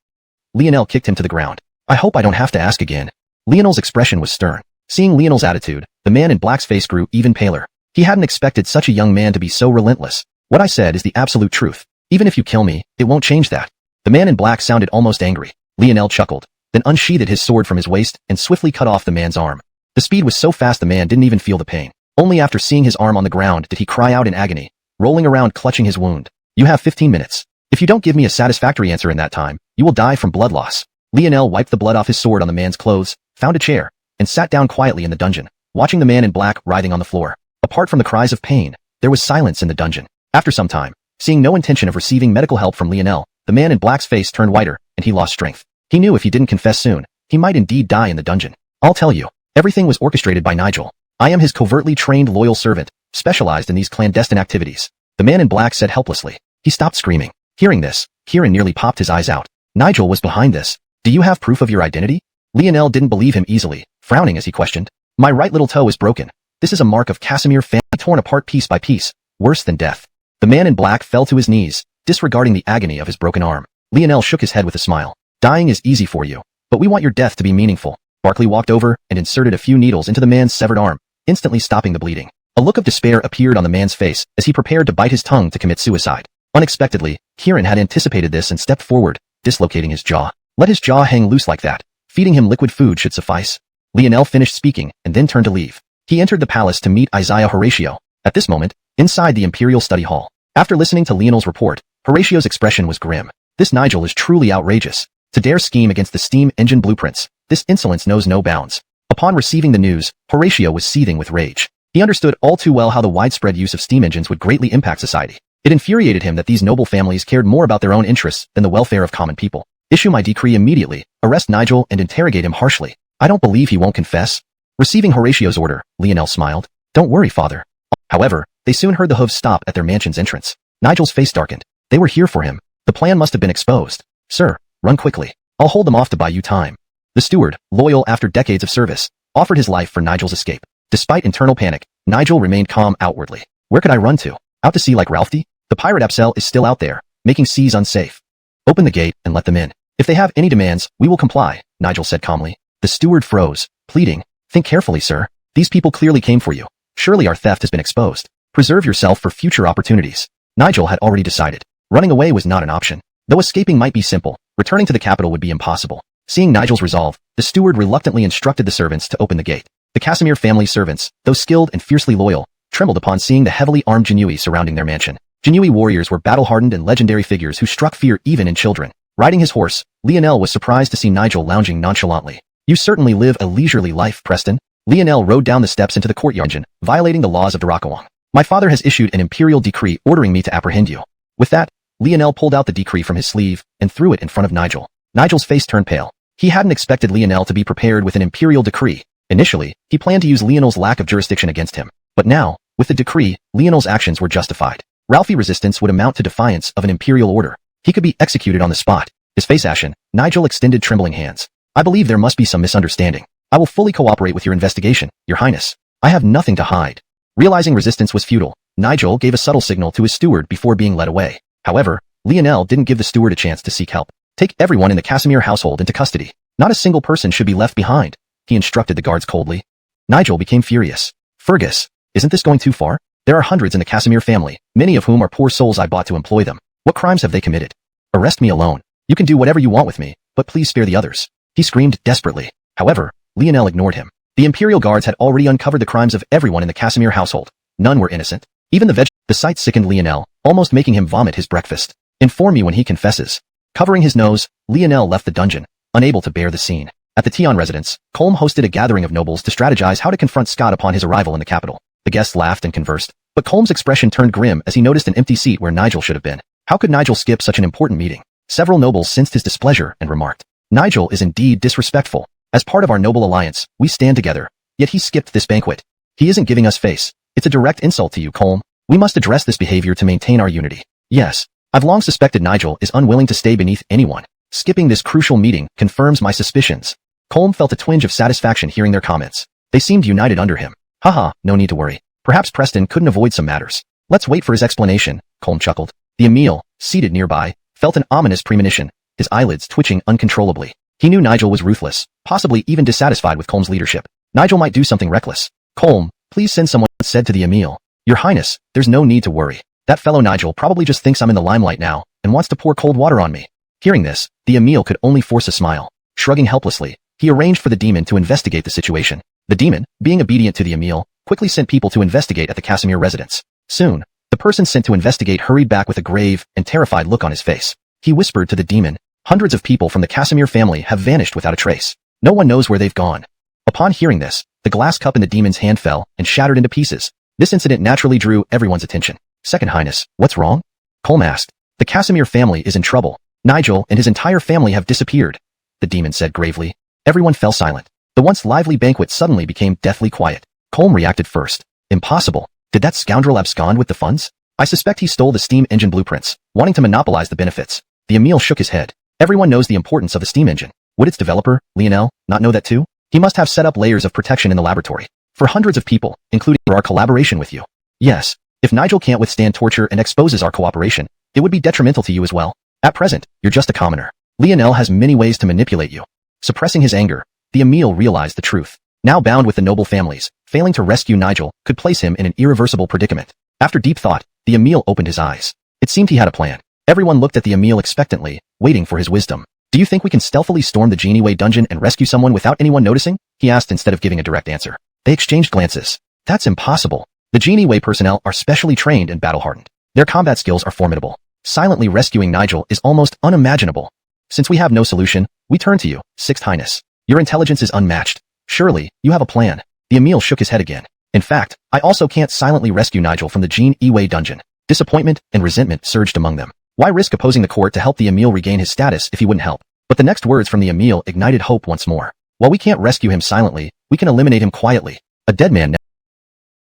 Lionel kicked him to the ground. I hope I don't have to ask again. Lionel's expression was stern. Seeing Lionel's attitude, the man in black's face grew even paler. He hadn't expected such a young man to be so relentless. What I said is the absolute truth. Even if you kill me, it won't change that. The man in black sounded almost angry. Lionel chuckled, then unsheathed his sword from his waist and swiftly cut off the man's arm. The speed was so fast the man didn't even feel the pain. Only after seeing his arm on the ground did he cry out in agony, rolling around clutching his wound. You have 15 minutes. If you don't give me a satisfactory answer in that time, you will die from blood loss. Lionel wiped the blood off his sword on the man's clothes, found a chair, and sat down quietly in the dungeon, watching the man in black writhing on the floor. Apart from the cries of pain, there was silence in the dungeon. After some time, seeing no intention of receiving medical help from Lionel, the man in black's face turned whiter, and he lost strength. He knew if he didn't confess soon, he might indeed die in the dungeon. I'll tell you, everything was orchestrated by Nigel. I am his covertly trained loyal servant, specialized in these clandestine activities. The man in black said helplessly. He stopped screaming. Hearing this, Kieran nearly popped his eyes out. Nigel was behind this. Do you have proof of your identity? Lionel didn't believe him easily, frowning as he questioned. My right little toe is broken. This is a mark of Casimir family torn apart piece by piece, worse than death. The man in black fell to his knees, disregarding the agony of his broken arm. Lionel shook his head with a smile. Dying is easy for you, but we want your death to be meaningful. Barkley walked over and inserted a few needles into the man's severed arm, instantly stopping the bleeding. A look of despair appeared on the man's face as he prepared to bite his tongue to commit suicide. Unexpectedly, Kieran had anticipated this and stepped forward, dislocating his jaw. Let his jaw hang loose like that. Feeding him liquid food should suffice. Lionel finished speaking and then turned to leave. He entered the palace to meet Isaiah Horatio. At this moment, inside the Imperial Study Hall. After listening to Lionel's report, Horatio's expression was grim. This Nigel is truly outrageous. To dare scheme against the steam engine blueprints, this insolence knows no bounds. Upon receiving the news, Horatio was seething with rage. He understood all too well how the widespread use of steam engines would greatly impact society. It infuriated him that these noble families cared more about their own interests than the welfare of common people. Issue my decree immediately, arrest Nigel and interrogate him harshly. I don't believe he won't confess. Receiving Horatio's order, Lionel smiled. Don't worry, father. However, they soon heard the hooves stop at their mansion's entrance. Nigel's face darkened. They were here for him. The plan must have been exposed. Sir, run quickly. I'll hold them off to buy you time. The steward, loyal after decades of service, offered his life for Nigel's escape. Despite internal panic, Nigel remained calm outwardly. Where could I run to? Out to sea like Ralphie? The pirate Apsel is still out there, making seas unsafe. Open the gate and let them in. If they have any demands, we will comply, Nigel said calmly. The steward froze, pleading. Think carefully, sir. These people clearly came for you. Surely our theft has been exposed. Preserve yourself for future opportunities. Nigel had already decided. Running away was not an option. Though escaping might be simple, returning to the capital would be impossible. Seeing Nigel's resolve, the steward reluctantly instructed the servants to open the gate. The Casimir family servants, though skilled and fiercely loyal, trembled upon seeing the heavily armed Jinui surrounding their mansion. Jinui warriors were battle-hardened and legendary figures who struck fear even in children. Riding his horse, Lionel was surprised to see Nigel lounging nonchalantly. You certainly live a leisurely life, Preston. Lionel rode down the steps into the courtyard, violating the laws of Darakuang. My father has issued an imperial decree ordering me to apprehend you. With that, Lionel pulled out the decree from his sleeve and threw it in front of Nigel. Nigel's face turned pale. He hadn't expected Lionel to be prepared with an imperial decree. Initially, he planned to use Lionel's lack of jurisdiction against him. But now, with the decree, Lionel's actions were justified. Ralphie resistance would amount to defiance of an imperial order. He could be executed on the spot. His face ashen, Nigel extended trembling hands. I believe there must be some misunderstanding. I will fully cooperate with your investigation, Your Highness. I have nothing to hide. Realizing resistance was futile, Nigel gave a subtle signal to his steward before being led away. However, Lionel didn't give the steward a chance to seek help. Take everyone in the Casimir household into custody. Not a single person should be left behind, he instructed the guards coldly. Nigel became furious. Fergus, isn't this going too far? There are hundreds in the Casimir family, many of whom are poor souls I bought to employ them. What crimes have they committed? Arrest me alone. You can do whatever you want with me, but please spare the others. He screamed desperately. However, Lionel ignored him. The Imperial Guards had already uncovered the crimes of everyone in the Casimir household. None were innocent. Even the sight sickened Lionel, almost making him vomit his breakfast. Inform me when he confesses. Covering his nose, Lionel left the dungeon, unable to bear the scene. At the Tian residence, Colm hosted a gathering of nobles to strategize how to confront Scott upon his arrival in the capital. The guests laughed and conversed, but Colm's expression turned grim as he noticed an empty seat where Nigel should have been. How could Nigel skip such an important meeting? Several nobles sensed his displeasure and remarked, "Nigel is indeed disrespectful. As part of our noble alliance, we stand together. Yet he skipped this banquet. He isn't giving us face. It's a direct insult to you, Colm. We must address this behavior to maintain our unity." "Yes. I've long suspected Nigel is unwilling to stay beneath anyone. Skipping this crucial meeting confirms my suspicions." Colm felt a twinge of satisfaction hearing their comments. They seemed united under him. "Haha, no need to worry. Perhaps Preston couldn't avoid some matters. Let's wait for his explanation," Colm chuckled. The Emil, seated nearby, felt an ominous premonition, his eyelids twitching uncontrollably. He knew Nigel was ruthless, possibly even dissatisfied with Colm's leadership. Nigel might do something reckless. "Colm, please send someone," said to the Emil. "Your Highness, there's no need to worry. That fellow Nigel probably just thinks I'm in the limelight now and wants to pour cold water on me." Hearing this, the Emil could only force a smile. Shrugging helplessly, he arranged for the demon to investigate the situation. The demon, being obedient to the Emil, quickly sent people to investigate at the Casimir residence. Soon, the person sent to investigate hurried back with a grave and terrified look on his face. He whispered to the demon, "Hundreds of people from the Casimir family have vanished without a trace. No one knows where they've gone." Upon hearing this, the glass cup in the demon's hand fell and shattered into pieces. This incident naturally drew everyone's attention. "Second Highness, what's wrong?" Colm asked. "The Casimir family is in trouble. Nigel and his entire family have disappeared," the demon said gravely. Everyone fell silent. The once lively banquet suddenly became deathly quiet. Colm reacted first. "Impossible. Did that scoundrel abscond with the funds? I suspect he stole the steam engine blueprints, wanting to monopolize the benefits." The Emil shook his head. Everyone knows the importance of the steam engine. Would its developer, Lionel, not know that too? He must have set up layers of protection in the laboratory. For hundreds of people, including our collaboration with you. Yes. If Nigel can't withstand torture and exposes our cooperation, it would be detrimental to you as well. At present, you're just a commoner. Lionel has many ways to manipulate you. Suppressing his anger, the Emil realized the truth. Now bound with the noble families, failing to rescue Nigel could place him in an irreversible predicament. After deep thought, the Emil opened his eyes. It seemed he had a plan. Everyone looked at the Emil expectantly, waiting for his wisdom. "Do you think we can stealthily storm the Genie Way dungeon and rescue someone without anyone noticing?" he asked instead of giving a direct answer. They exchanged glances. "That's impossible. The Genie Way personnel are specially trained and battle-hardened. Their combat skills are formidable. Silently rescuing Nigel is almost unimaginable. Since we have no solution, we turn to you, Sixth Highness. Your intelligence is unmatched. Surely, you have a plan." The Emil shook his head again. "In fact, I also can't silently rescue Nigel from the Genie Way dungeon." Disappointment and resentment surged among them. Why risk opposing the court to help the Emil regain his status if he wouldn't help? But the next words from the Emil ignited hope once more. "While we can't rescue him silently, we can eliminate him quietly. A dead man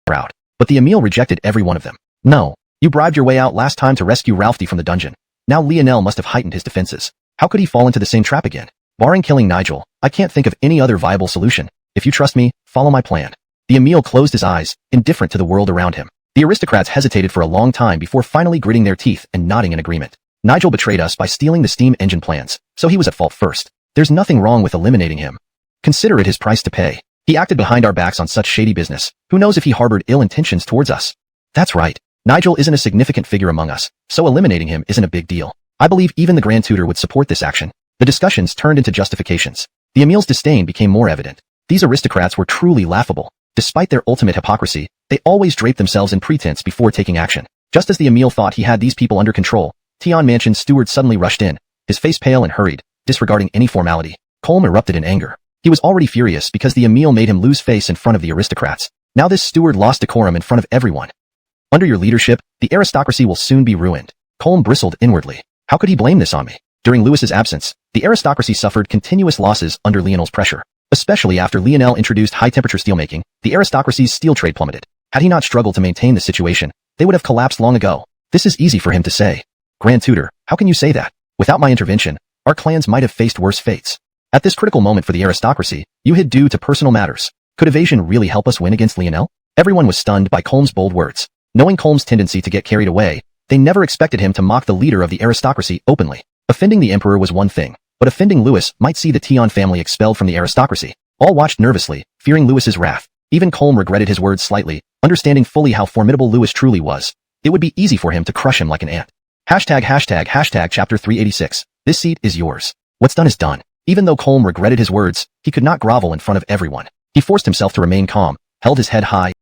never out." But the Emil rejected every one of them. "No. You bribed your way out last time to rescue Ralphie from the dungeon. Now Lionel must have heightened his defenses. How could he fall into the same trap again? Barring killing Nigel, I can't think of any other viable solution. If you trust me, follow my plan." The Emil closed his eyes, indifferent to the world around him. The aristocrats hesitated for a long time before finally gritting their teeth and nodding in agreement. "Nigel betrayed us by stealing the steam engine plans, so he was at fault first. There's nothing wrong with eliminating him. Consider it his price to pay. He acted behind our backs on such shady business. Who knows if he harbored ill intentions towards us?" "That's right. Nigel isn't a significant figure among us, so eliminating him isn't a big deal. I believe even the Grand Tutor would support this action." The discussions turned into justifications. The Emil's disdain became more evident. These aristocrats were truly laughable. Despite their ultimate hypocrisy, they always draped themselves in pretense before taking action. Just as the Emil thought he had these people under control, Tian Mansion's steward suddenly rushed in, his face pale and hurried, disregarding any formality. Colm erupted in anger. He was already furious because the Emil made him lose face in front of the aristocrats. Now this steward lost decorum in front of everyone. "Under your leadership, the aristocracy will soon be ruined." Colm bristled inwardly. How could he blame this on me? During Louis's absence, the aristocracy suffered continuous losses under Lionel's pressure. Especially after Lionel introduced high-temperature steelmaking, the aristocracy's steel trade plummeted. Had he not struggled to maintain the situation, they would have collapsed long ago. This is easy for him to say. "Grand Tutor, how can you say that? Without my intervention, our clans might have faced worse fates. At this critical moment for the aristocracy, you hid due to personal matters. Could evasion really help us win against Lionel?" Everyone was stunned by Colm's bold words. Knowing Colm's tendency to get carried away, they never expected him to mock the leader of the aristocracy openly. Offending the emperor was one thing, but offending Louis might see the Tian family expelled from the aristocracy. All watched nervously, fearing Louis's wrath. Even Colm regretted his words slightly, understanding fully how formidable Louis truly was. It would be easy for him to crush him like an ant. ##### Chapter 386. This seat is yours. What's done is done. Even though Colm regretted his words, he could not grovel in front of everyone. He forced himself to remain calm, held his head high,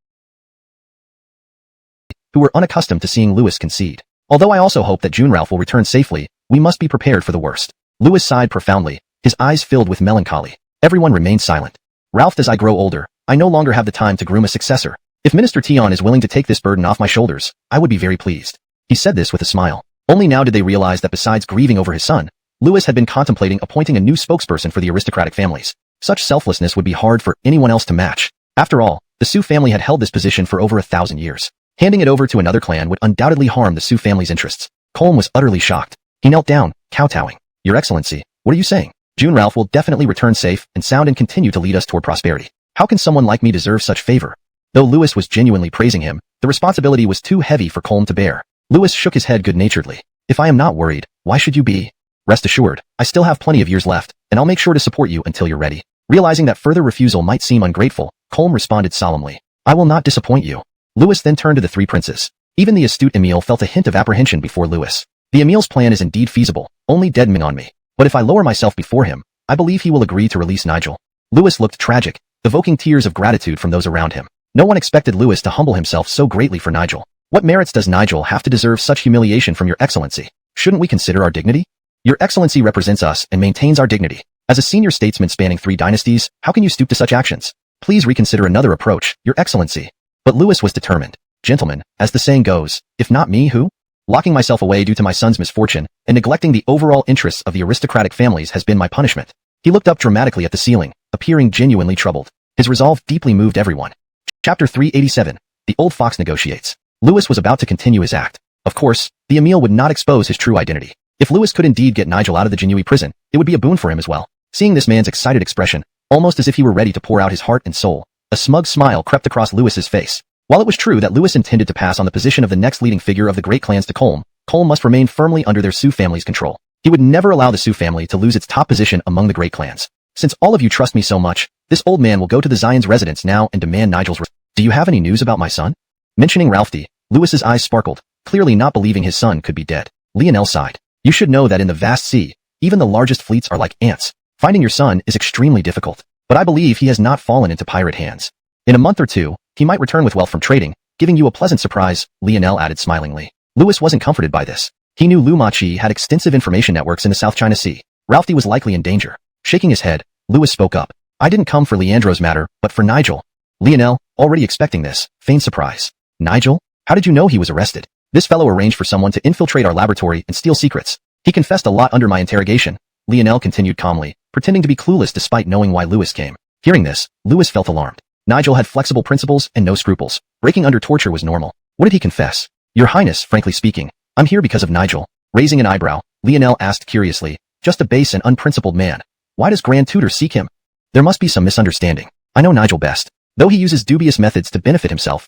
who were unaccustomed to seeing Louis concede. "Although I also hope that June Ralph will return safely, we must be prepared for the worst." Louis sighed profoundly, his eyes filled with melancholy. Everyone remained silent. Ralph, as I grow older, I no longer have the time to groom a successor. If Minister Tian is willing to take this burden off my shoulders, I would be very pleased. He said this with a smile. Only now did they realize that besides grieving over his son, Louis had been contemplating appointing a new spokesperson for the aristocratic families. Such selflessness would be hard for anyone else to match. After all, the Xu family had held this position for over 1,000 years. Handing it over to another clan would undoubtedly harm the Xu family's interests. Colm was utterly shocked. He knelt down, kowtowing. Your Excellency, what are you saying? June Ralph will definitely return safe and sound and continue to lead us toward prosperity. How can someone like me deserve such favor? Though Louis was genuinely praising him, the responsibility was too heavy for Colm to bear. Louis shook his head good-naturedly. If I am not worried, why should you be? Rest assured, I still have plenty of years left, and I'll make sure to support you until you're ready. Realizing that further refusal might seem ungrateful, Colm responded solemnly. I will not disappoint you. Louis then turned to the three princes. Even the astute Emile felt a hint of apprehension before Louis. The Emile's plan is indeed feasible, only deadening on me. But if I lower myself before him, I believe he will agree to release Nigel. Louis looked tragic, evoking tears of gratitude from those around him. No one expected Louis to humble himself so greatly for Nigel. What merits does Nigel have to deserve such humiliation from Your Excellency? Shouldn't we consider our dignity? Your Excellency represents us and maintains our dignity. As a senior statesman spanning 3 dynasties, how can you stoop to such actions? Please reconsider another approach, Your Excellency. But Louis was determined. Gentlemen, as the saying goes, if not me, who? Locking myself away due to my son's misfortune and neglecting the overall interests of the aristocratic families has been my punishment. He looked up dramatically at the ceiling, appearing genuinely troubled. His resolve deeply moved everyone. Chapter 387. The Old Fox Negotiates. Louis was about to continue his act. Of course, the Emile would not expose his true identity. If Louis could indeed get Nigel out of the Jinui prison, it would be a boon for him as well. Seeing this man's excited expression, almost as if he were ready to pour out his heart and soul, a smug smile crept across Louis's face. While it was true that Louis intended to pass on the position of the next leading figure of the great clans to Colm, Colm must remain firmly under their Xu family's control. He would never allow the Xu family to lose its top position among the great clans. Since all of you trust me so much, this old man will go to the Xian's residence now and demand Nigel's Do you have any news about my son? Mentioning Ralph D., Louis's eyes sparkled, clearly not believing his son could be dead. Lionel sighed. You should know that in the vast sea, even the largest fleets are like ants. Finding your son is extremely difficult, but I believe he has not fallen into pirate hands. In a month or two, he might return with wealth from trading, giving you a pleasant surprise, Lionel added smilingly. Louis wasn't comforted by this. He knew Lu Machi had extensive information networks in the South China Sea. Ralph D. was likely in danger. Shaking his head, Louis spoke up. I didn't come for Leandro's matter, but for Nigel. Lionel, already expecting this, feigned surprise. Nigel? How did you know he was arrested? This fellow arranged for someone to infiltrate our laboratory and steal secrets. He confessed a lot under my interrogation. Lionel continued calmly, pretending to be clueless despite knowing why Louis came. Hearing this, Louis felt alarmed. Nigel had flexible principles and no scruples. Breaking under torture was normal. What did he confess? Your Highness, frankly speaking, I'm here because of Nigel. Raising an eyebrow, Lionel asked curiously, just a base and unprincipled man. Why does Grand Tutor seek him? There must be some misunderstanding. I know Nigel best. Though he uses dubious methods to benefit himself,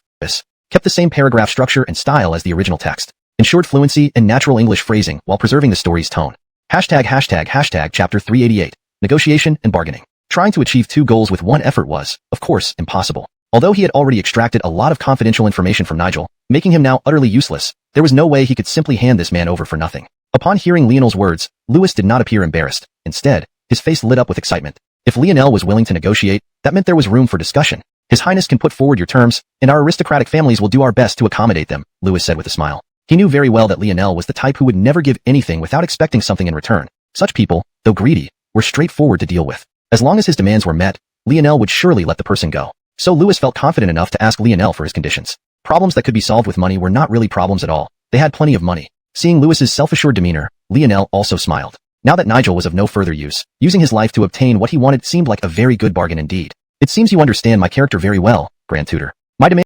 kept the same paragraph structure and style as the original text, ensured fluency and natural English phrasing while preserving the story's tone. Hashtag Chapter 388. Negotiation and bargaining. Trying to achieve 2 goals with one effort was, of course, impossible. Although he had already extracted a lot of confidential information from Nigel, making him now utterly useless, there was no way he could simply hand this man over for nothing. Upon hearing Lionel's words, Louis did not appear embarrassed. Instead, his face lit up with excitement. If Lionel was willing to negotiate, that meant there was room for discussion. His Highness can put forward your terms, and our aristocratic families will do our best to accommodate them, Louis said with a smile. He knew very well that Lionel was the type who would never give anything without expecting something in return. Such people, though greedy, were straightforward to deal with. As long as his demands were met, Lionel would surely let the person go. So Louis felt confident enough to ask Lionel for his conditions. Problems that could be solved with money were not really problems at all. They had plenty of money. Seeing Louis's self-assured demeanor, Lionel also smiled. Now that Nigel was of no further use, using his life to obtain what he wanted seemed like a very good bargain indeed. It seems you understand my character very well, Grand Tutor. My demand.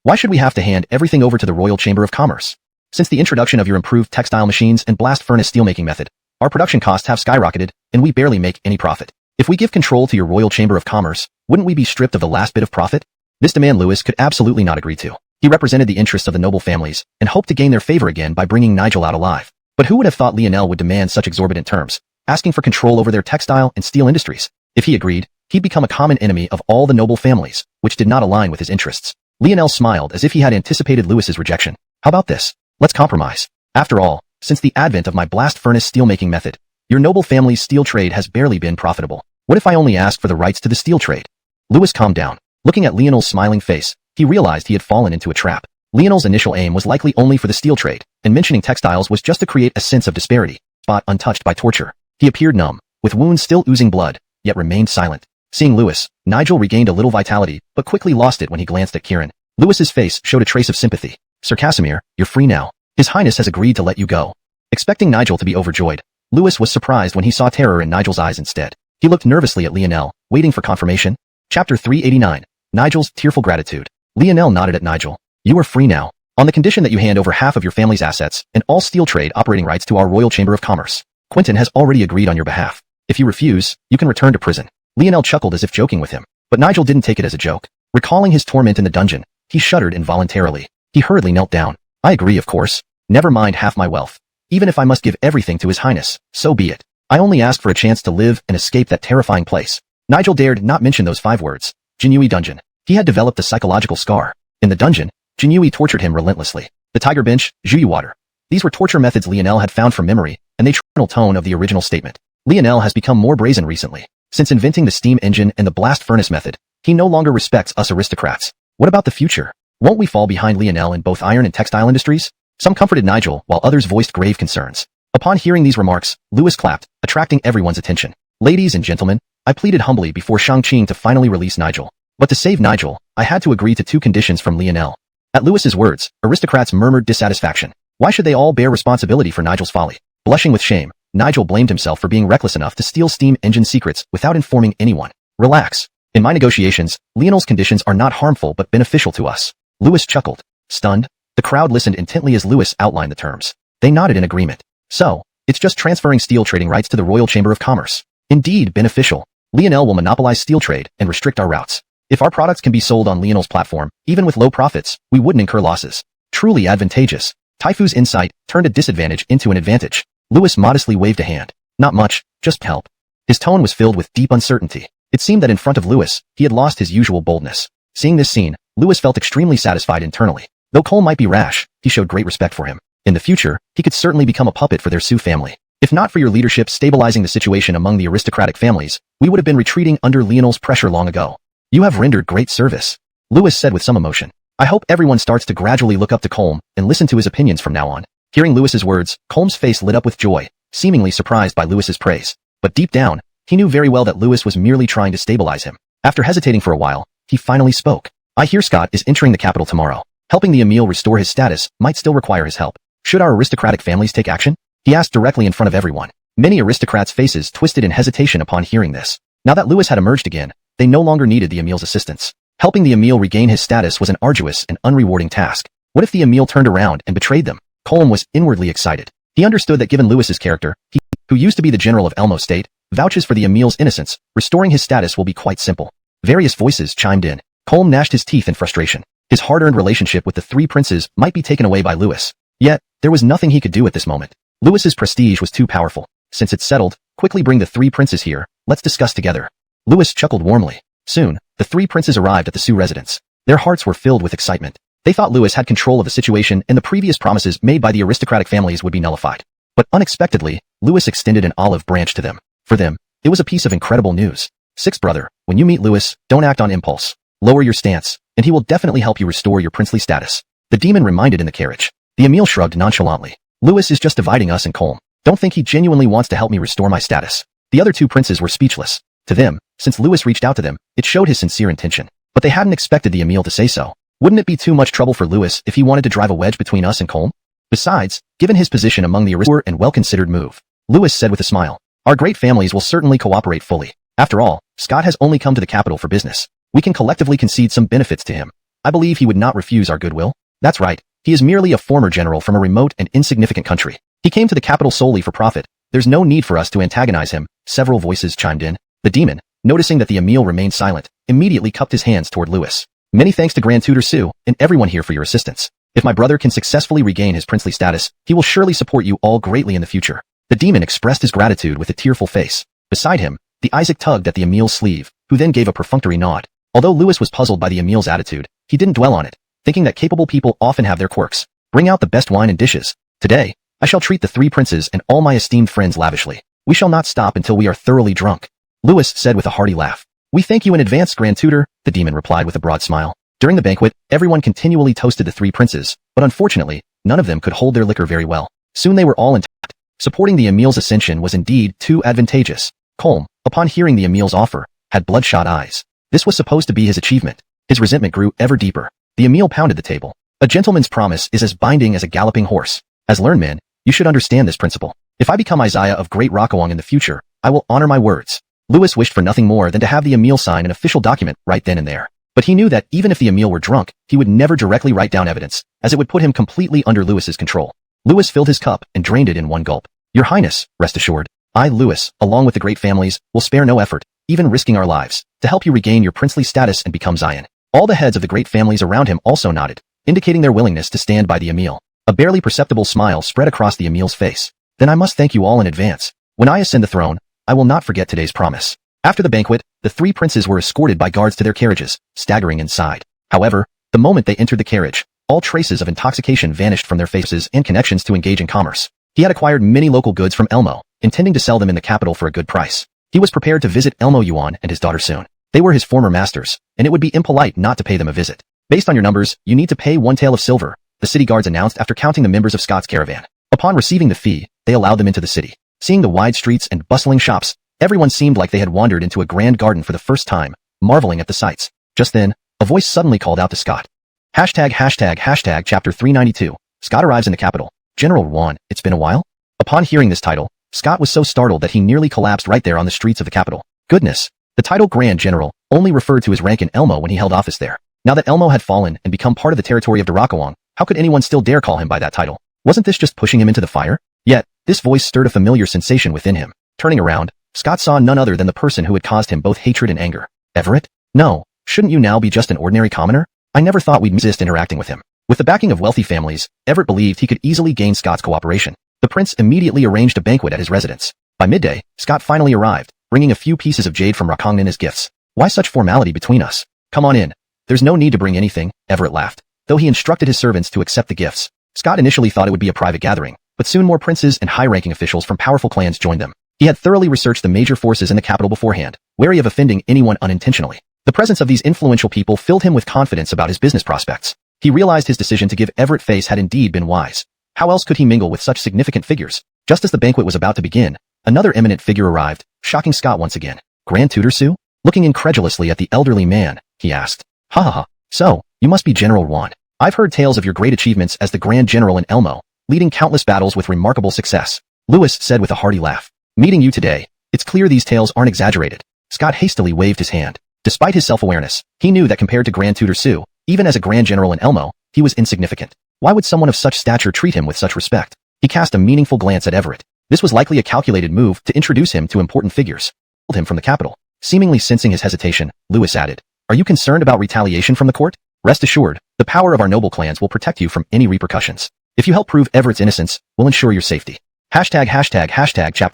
Why should we have to hand everything over to the Royal Chamber of Commerce? Since the introduction of your improved textile machines and blast furnace steelmaking method, our production costs have skyrocketed, and we barely make any profit. If we give control to your Royal Chamber of Commerce, wouldn't we be stripped of the last bit of profit? This demand Louis could absolutely not agree to. He represented the interests of the noble families, and hoped to gain their favor again by bringing Nigel out alive. But who would have thought Lionel would demand such exorbitant terms, asking for control over their textile and steel industries? If he agreed, he'd become a common enemy of all the noble families, which did not align with his interests. Lionel smiled as if he had anticipated Louis's rejection. How about this? Let's compromise. After all, since the advent of my blast furnace steelmaking method, your noble family's steel trade has barely been profitable. What if I only ask for the rights to the steel trade? Louis calmed down. Looking at Lionel's smiling face, he realized he had fallen into a trap. Lionel's initial aim was likely only for the steel trade, and mentioning textiles was just to create a sense of disparity, spot untouched by torture. He appeared numb, with wounds still oozing blood. yet remained silent. Seeing Louis, Nigel regained a little vitality, but quickly lost it when he glanced at Kieran. Louis's face showed a trace of sympathy. Sir Casimir, you're free now. His Highness has agreed to let you go. Expecting Nigel to be overjoyed, Louis was surprised when he saw terror in Nigel's eyes instead. He looked nervously at Lionel, waiting for confirmation. Chapter 389. Nigel's tearful gratitude. Lionel nodded at Nigel. You are free now, on the condition that you hand over half of your family's assets and all steel trade operating rights to our Royal Chamber of Commerce. Quentin has already agreed on your behalf. If you refuse, you can return to prison. Lionel chuckled as if joking with him, but Nigel didn't take it as a joke. Recalling his torment in the dungeon, he shuddered involuntarily. He hurriedly knelt down. I agree, of course. Never mind half my wealth. Even if I must give everything to His Highness, so be it. I only ask for a chance to live and escape that terrifying place. Nigel dared not mention those 5 words. Jinyui dungeon. He had developed a psychological scar. In the dungeon, Jinyui tortured him relentlessly. The tiger bench, Zhuyu water. These were torture methods Lionel had found from memory, and the original tone of the original statement. Lionel has become more brazen recently. Since inventing the steam engine and the blast furnace method, he no longer respects us aristocrats. What about the future? Won't we fall behind Lionel in both iron and textile industries? Some comforted Nigel, while others voiced grave concerns. Upon hearing these remarks, Louis clapped, attracting everyone's attention. Ladies and gentlemen, I pleaded humbly before Shang-Qing to finally release Nigel. But to save Nigel, I had to agree to 2 conditions from Lionel. At Louis's words, aristocrats murmured dissatisfaction. Why should they all bear responsibility for Nigel's folly? Blushing with shame, Nigel blamed himself for being reckless enough to steal steam engine secrets without informing anyone. Relax. In my negotiations, Lionel's conditions are not harmful but beneficial to us. Louis chuckled. Stunned, the crowd listened intently as Louis outlined the terms. They nodded in agreement. So, it's just transferring steel trading rights to the Royal Chamber of Commerce. Indeed beneficial. Lionel will monopolize steel trade and restrict our routes. If our products can be sold on Lionel's platform, even with low profits, we wouldn't incur losses. Truly advantageous. Taifu's insight turned a disadvantage into an advantage. Louis modestly waved a hand. Not much, just help. His tone was filled with deep uncertainty. It seemed that in front of Louis, he had lost his usual boldness. Seeing this scene, Louis felt extremely satisfied internally. Though Cole might be rash, he showed great respect for him. In the future, he could certainly become a puppet for their Sioux family. If not for your leadership stabilizing the situation among the aristocratic families, we would have been retreating under Lionel's pressure long ago. You have rendered great service, Louis said with some emotion. I hope everyone starts to gradually look up to Colm and listen to his opinions from now on. Hearing Louis's words, Colm's face lit up with joy, seemingly surprised by Louis's praise. But deep down, he knew very well that Louis was merely trying to stabilize him. After hesitating for a while, he finally spoke. I hear Scott is entering the capital tomorrow. Helping the Emil restore his status might still require his help. Should our aristocratic families take action? He asked directly in front of everyone. Many aristocrats' faces twisted in hesitation upon hearing this. Now that Louis had emerged again, they no longer needed the Emil's assistance. Helping the Emil regain his status was an arduous and unrewarding task. What if the Emil turned around and betrayed them? Colm was inwardly excited. He understood that given Louis's character, he, who used to be the general of Elmo State, vouches for the Emil's innocence, restoring his status will be quite simple. Various voices chimed in. Colm gnashed his teeth in frustration. His hard-earned relationship with the 3 princes might be taken away by Louis. Yet, there was nothing he could do at this moment. Louis's prestige was too powerful. Since it's settled, quickly bring the 3 princes here, let's discuss together. Louis chuckled warmly. Soon, the 3 princes arrived at the Sioux residence. Their hearts were filled with excitement. They thought Louis had control of the situation and the previous promises made by the aristocratic families would be nullified. But unexpectedly, Louis extended an olive branch to them. For them, it was a piece of incredible news. Sixth brother, when you meet Louis, don't act on impulse. Lower your stance, and he will definitely help you restore your princely status. The demon reminded in the carriage. The Emil shrugged nonchalantly. Louis is just dividing us and Colm. Don't think he genuinely wants to help me restore my status. The other 2 princes were speechless. To them, since Louis reached out to them, it showed his sincere intention. But they hadn't expected the Emil to say so. Wouldn't it be too much trouble for Louis if he wanted to drive a wedge between us and Colm? Besides, given his position among the aristocrats and well-considered move, Louis said with a smile, our great families will certainly cooperate fully. After all, Scott has only come to the capital for business. We can collectively concede some benefits to him. I believe he would not refuse our goodwill. That's right, he is merely a former general from a remote and insignificant country. He came to the capital solely for profit. There's no need for us to antagonize him. Several voices chimed in. The demon, noticing that the Emil remained silent, immediately cupped his hands toward Louis. Many thanks to Grand Tutor Sue, and everyone here for your assistance. If my brother can successfully regain his princely status, he will surely support you all greatly in the future. The demon expressed his gratitude with a tearful face. Beside him, the Isaac tugged at the Emil's sleeve, who then gave a perfunctory nod. Although Louis was puzzled by the Emil's attitude, he didn't dwell on it, thinking that capable people often have their quirks. Bring out the best wine and dishes. Today, I shall treat the 3 princes and all my esteemed friends lavishly. We shall not stop until we are thoroughly drunk. Louis said with a hearty laugh. We thank you in advance, Grand Tutor, the demon replied with a broad smile. During the banquet, everyone continually toasted the 3 princes, but unfortunately, none of them could hold their liquor very well. Soon they were all intact. Supporting the Emil's ascension was indeed too advantageous. Colm, upon hearing the Emil's offer, had bloodshot eyes. This was supposed to be his achievement. His resentment grew ever deeper. The Emil pounded the table. A gentleman's promise is as binding as a galloping horse. As learned men, you should understand this principle. If I become Isaiah of Great Rockawang in the future, I will honor my words. Louis wished for nothing more than to have the Emil sign an official document right then and there. But he knew that even if the Emil were drunk, he would never directly write down evidence, as it would put him completely under Louis's control. Louis filled his cup and drained it in one gulp. Your Highness, rest assured, I, Louis, along with the great families, will spare no effort, even risking our lives, to help you regain your princely status and become Xian. All the heads of the great families around him also nodded, indicating their willingness to stand by the Emil. A barely perceptible smile spread across the Emil's face. Then I must thank you all in advance. When I ascend the throne, I will not forget today's promise. After the banquet, the three princes were escorted by guards to their carriages, staggering inside. However, the moment they entered the carriage, all traces of intoxication vanished from their faces and connections to engage in commerce. He had acquired many local goods from Elmo, intending to sell them in the capital for a good price. He was prepared to visit Elmo Yuan and his daughter soon. They were his former masters, and it would be impolite not to pay them a visit. Based on your numbers, you need to pay 1 tael of silver, the city guards announced after counting the members of Scott's caravan. Upon receiving the fee, they allowed them into the city. Seeing the wide streets and bustling shops, everyone seemed like they had wandered into a grand garden for the first time, marveling at the sights. Just then, a voice suddenly called out to Scott. Chapter 392. Scott arrives in the capital. General Juan, it's been a while? Upon hearing this title, Scott was so startled that he nearly collapsed right there on the streets of the capital. Goodness! The title Grand General only referred to his rank in Elmo when he held office there. Now that Elmo had fallen and become part of the territory of Rockawang, how could anyone still dare call him by that title? Wasn't this just pushing him into the fire? Yet, this voice stirred a familiar sensation within him. Turning around, Scott saw none other than the person who had caused him both hatred and anger. Everett? No, shouldn't you now be just an ordinary commoner? I never thought we'd resist interacting with him. With the backing of wealthy families, Everett believed he could easily gain Scott's cooperation. The prince immediately arranged a banquet at his residence. By midday, Scott finally arrived, bringing a few pieces of jade from Rakongnan as gifts. Why such formality between us? Come on in. There's no need to bring anything, Everett laughed, though he instructed his servants to accept the gifts. Scott initially thought it would be a private gathering, but soon more princes and high-ranking officials from powerful clans joined them. He had thoroughly researched the major forces in the capital beforehand, wary of offending anyone unintentionally. The presence of these influential people filled him with confidence about his business prospects. He realized his decision to give Everett face had indeed been wise. How else could he mingle with such significant figures? Just as the banquet was about to begin, another eminent figure arrived, shocking Scott once again. Grand Tutor Su? Looking incredulously at the elderly man, he asked. Ha ha ha. So, you must be General Juan. I've heard tales of your great achievements as the Grand General in Elmo, leading countless battles with remarkable success. Louis said with a hearty laugh. Meeting you today, it's clear these tales aren't exaggerated. Scott hastily waved his hand. Despite his self-awareness, he knew that compared to Grand Tutor Su, even as a Grand General in Elmo, he was insignificant. Why would someone of such stature treat him with such respect? He cast a meaningful glance at Everett. This was likely a calculated move to introduce him to important figures. Pulled him from the capital. Seemingly sensing his hesitation, Louis added, Are you concerned about retaliation from the court? Rest assured, the power of our noble clans will protect you from any repercussions. If you help prove Everett's innocence, we'll ensure your safety. Chapter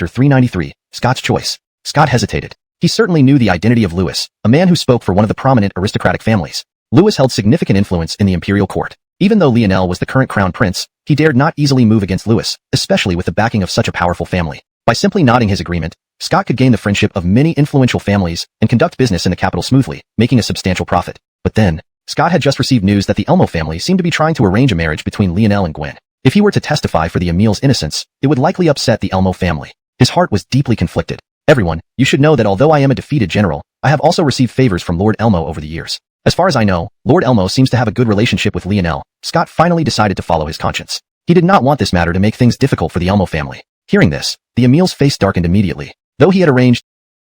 393. Scott's choice. Scott hesitated. He certainly knew the identity of Louis, a man who spoke for one of the prominent aristocratic families. Louis held significant influence in the imperial court. Even though Lionel was the current crown prince, he dared not easily move against Louis, especially with the backing of such a powerful family. By simply nodding his agreement, Scott could gain the friendship of many influential families and conduct business in the capital smoothly, making a substantial profit. But then, Scott had just received news that the Elmo family seemed to be trying to arrange a marriage between Lionel and Gwen. If he were to testify for the Emil's innocence, it would likely upset the Elmo family. His heart was deeply conflicted. Everyone, you should know that although I am a defeated general, I have also received favors from Lord Elmo over the years. As far as I know, Lord Elmo seems to have a good relationship with Lionel. Scott finally decided to follow his conscience. He did not want this matter to make things difficult for the Elmo family. Hearing this, the Emil's face darkened immediately. Though he had arranged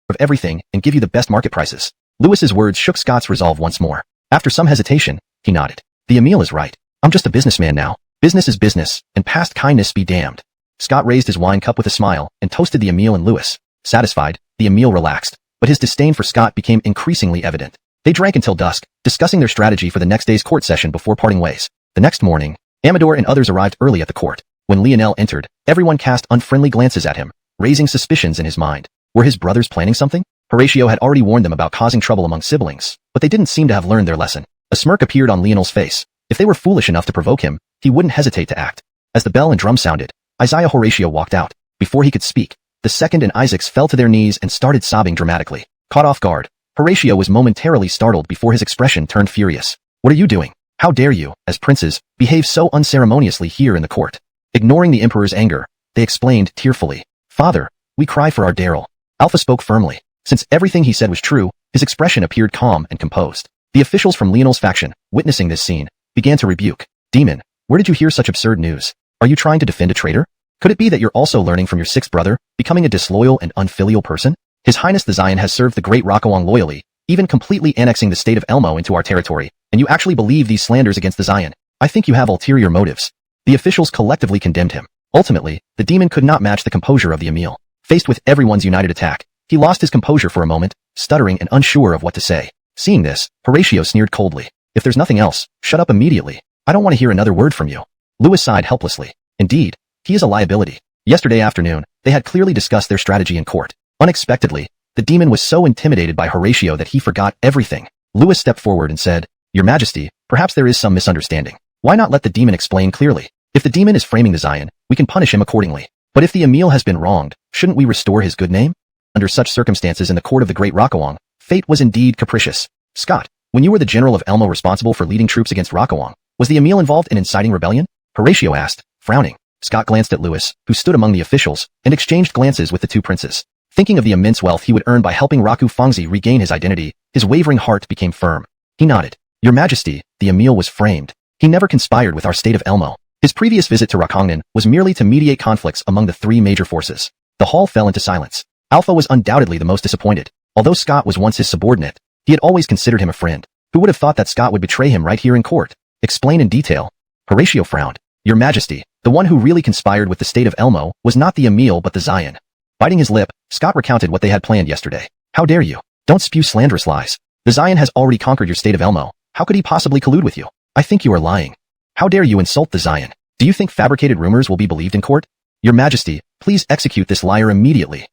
of everything and give you the best market prices, Louis's words shook Scott's resolve once more. After some hesitation, he nodded. The Emil is right. I'm just a businessman now. Business is business, and past kindness be damned. Scott raised his wine cup with a smile and toasted the Emil and Louis. Satisfied, the Emil relaxed, but his disdain for Scott became increasingly evident. They drank until dusk, discussing their strategy for the next day's court session before parting ways. The next morning, Amador and others arrived early at the court. When Lionel entered, everyone cast unfriendly glances at him, raising suspicions in his mind. Were his brothers planning something? Horatio had already warned them about causing trouble among siblings, but they didn't seem to have learned their lesson. A smirk appeared on Lionel's face. If they were foolish enough to provoke him, he wouldn't hesitate to act. As the bell and drum sounded, Isaiah Horatio walked out. Before he could speak, the second and Isaacs fell to their knees and started sobbing dramatically. Caught off guard, Horatio was momentarily startled before his expression turned furious. What are you doing? How dare you, as princes, behave so unceremoniously here in the court? Ignoring the emperor's anger, they explained tearfully, Father, we cry for our Daryl. Alpha spoke firmly. Since everything he said was true, his expression appeared calm and composed. The officials from Lionel's faction, witnessing this scene, began to rebuke. Demon, where did you hear such absurd news? Are you trying to defend a traitor? Could it be that you're also learning from your sixth brother, becoming a disloyal and unfilial person? His Highness the Xian has served the great Rokuang loyally, even completely annexing the state of Elmo into our territory, and you actually believe these slanders against the Xian. I think you have ulterior motives. The officials collectively condemned him. Ultimately, the demon could not match the composure of the Emil. Faced with everyone's united attack, he lost his composure for a moment, stuttering and unsure of what to say. Seeing this, Horatio sneered coldly. If there's nothing else, shut up immediately. I don't want to hear another word from you. Louis sighed helplessly. Indeed, he is a liability. Yesterday afternoon, they had clearly discussed their strategy in court. Unexpectedly, the demon was so intimidated by Horatio that he forgot everything. Louis stepped forward and said, Your Majesty, perhaps there is some misunderstanding. Why not let the demon explain clearly? If the demon is framing the Xian, we can punish him accordingly. But if the Emil has been wronged, shouldn't we restore his good name? Under such circumstances in the court of the great Rokuang, fate was indeed capricious. Scott, when you were the general of Elmo responsible for leading troops against Rokuang, was the Emil involved in inciting rebellion? Horatio asked, frowning. Scott glanced at Louis, who stood among the officials, and exchanged glances with the two princes. Thinking of the immense wealth he would earn by helping Raku Fangzi regain his identity, his wavering heart became firm. He nodded. Your Majesty, the Emil was framed. He never conspired with our state of Elmo. His previous visit to Rakongnan was merely to mediate conflicts among the three major forces. The hall fell into silence. Alpha was undoubtedly the most disappointed. Although Scott was once his subordinate, he had always considered him a friend. Who would have thought that Scott would betray him right here in court? Explain in detail. Horatio frowned. Your Majesty, the one who really conspired with the state of Elmo was not the Emil but the Xian. Biting his lip, Scott recounted what they had planned yesterday. How dare you? Don't spew slanderous lies. The Xian has already conquered your state of Elmo. How could he possibly collude with you? I think you are lying. How dare you insult the Xian? Do you think fabricated rumors will be believed in court? Your Majesty, please execute this liar immediately.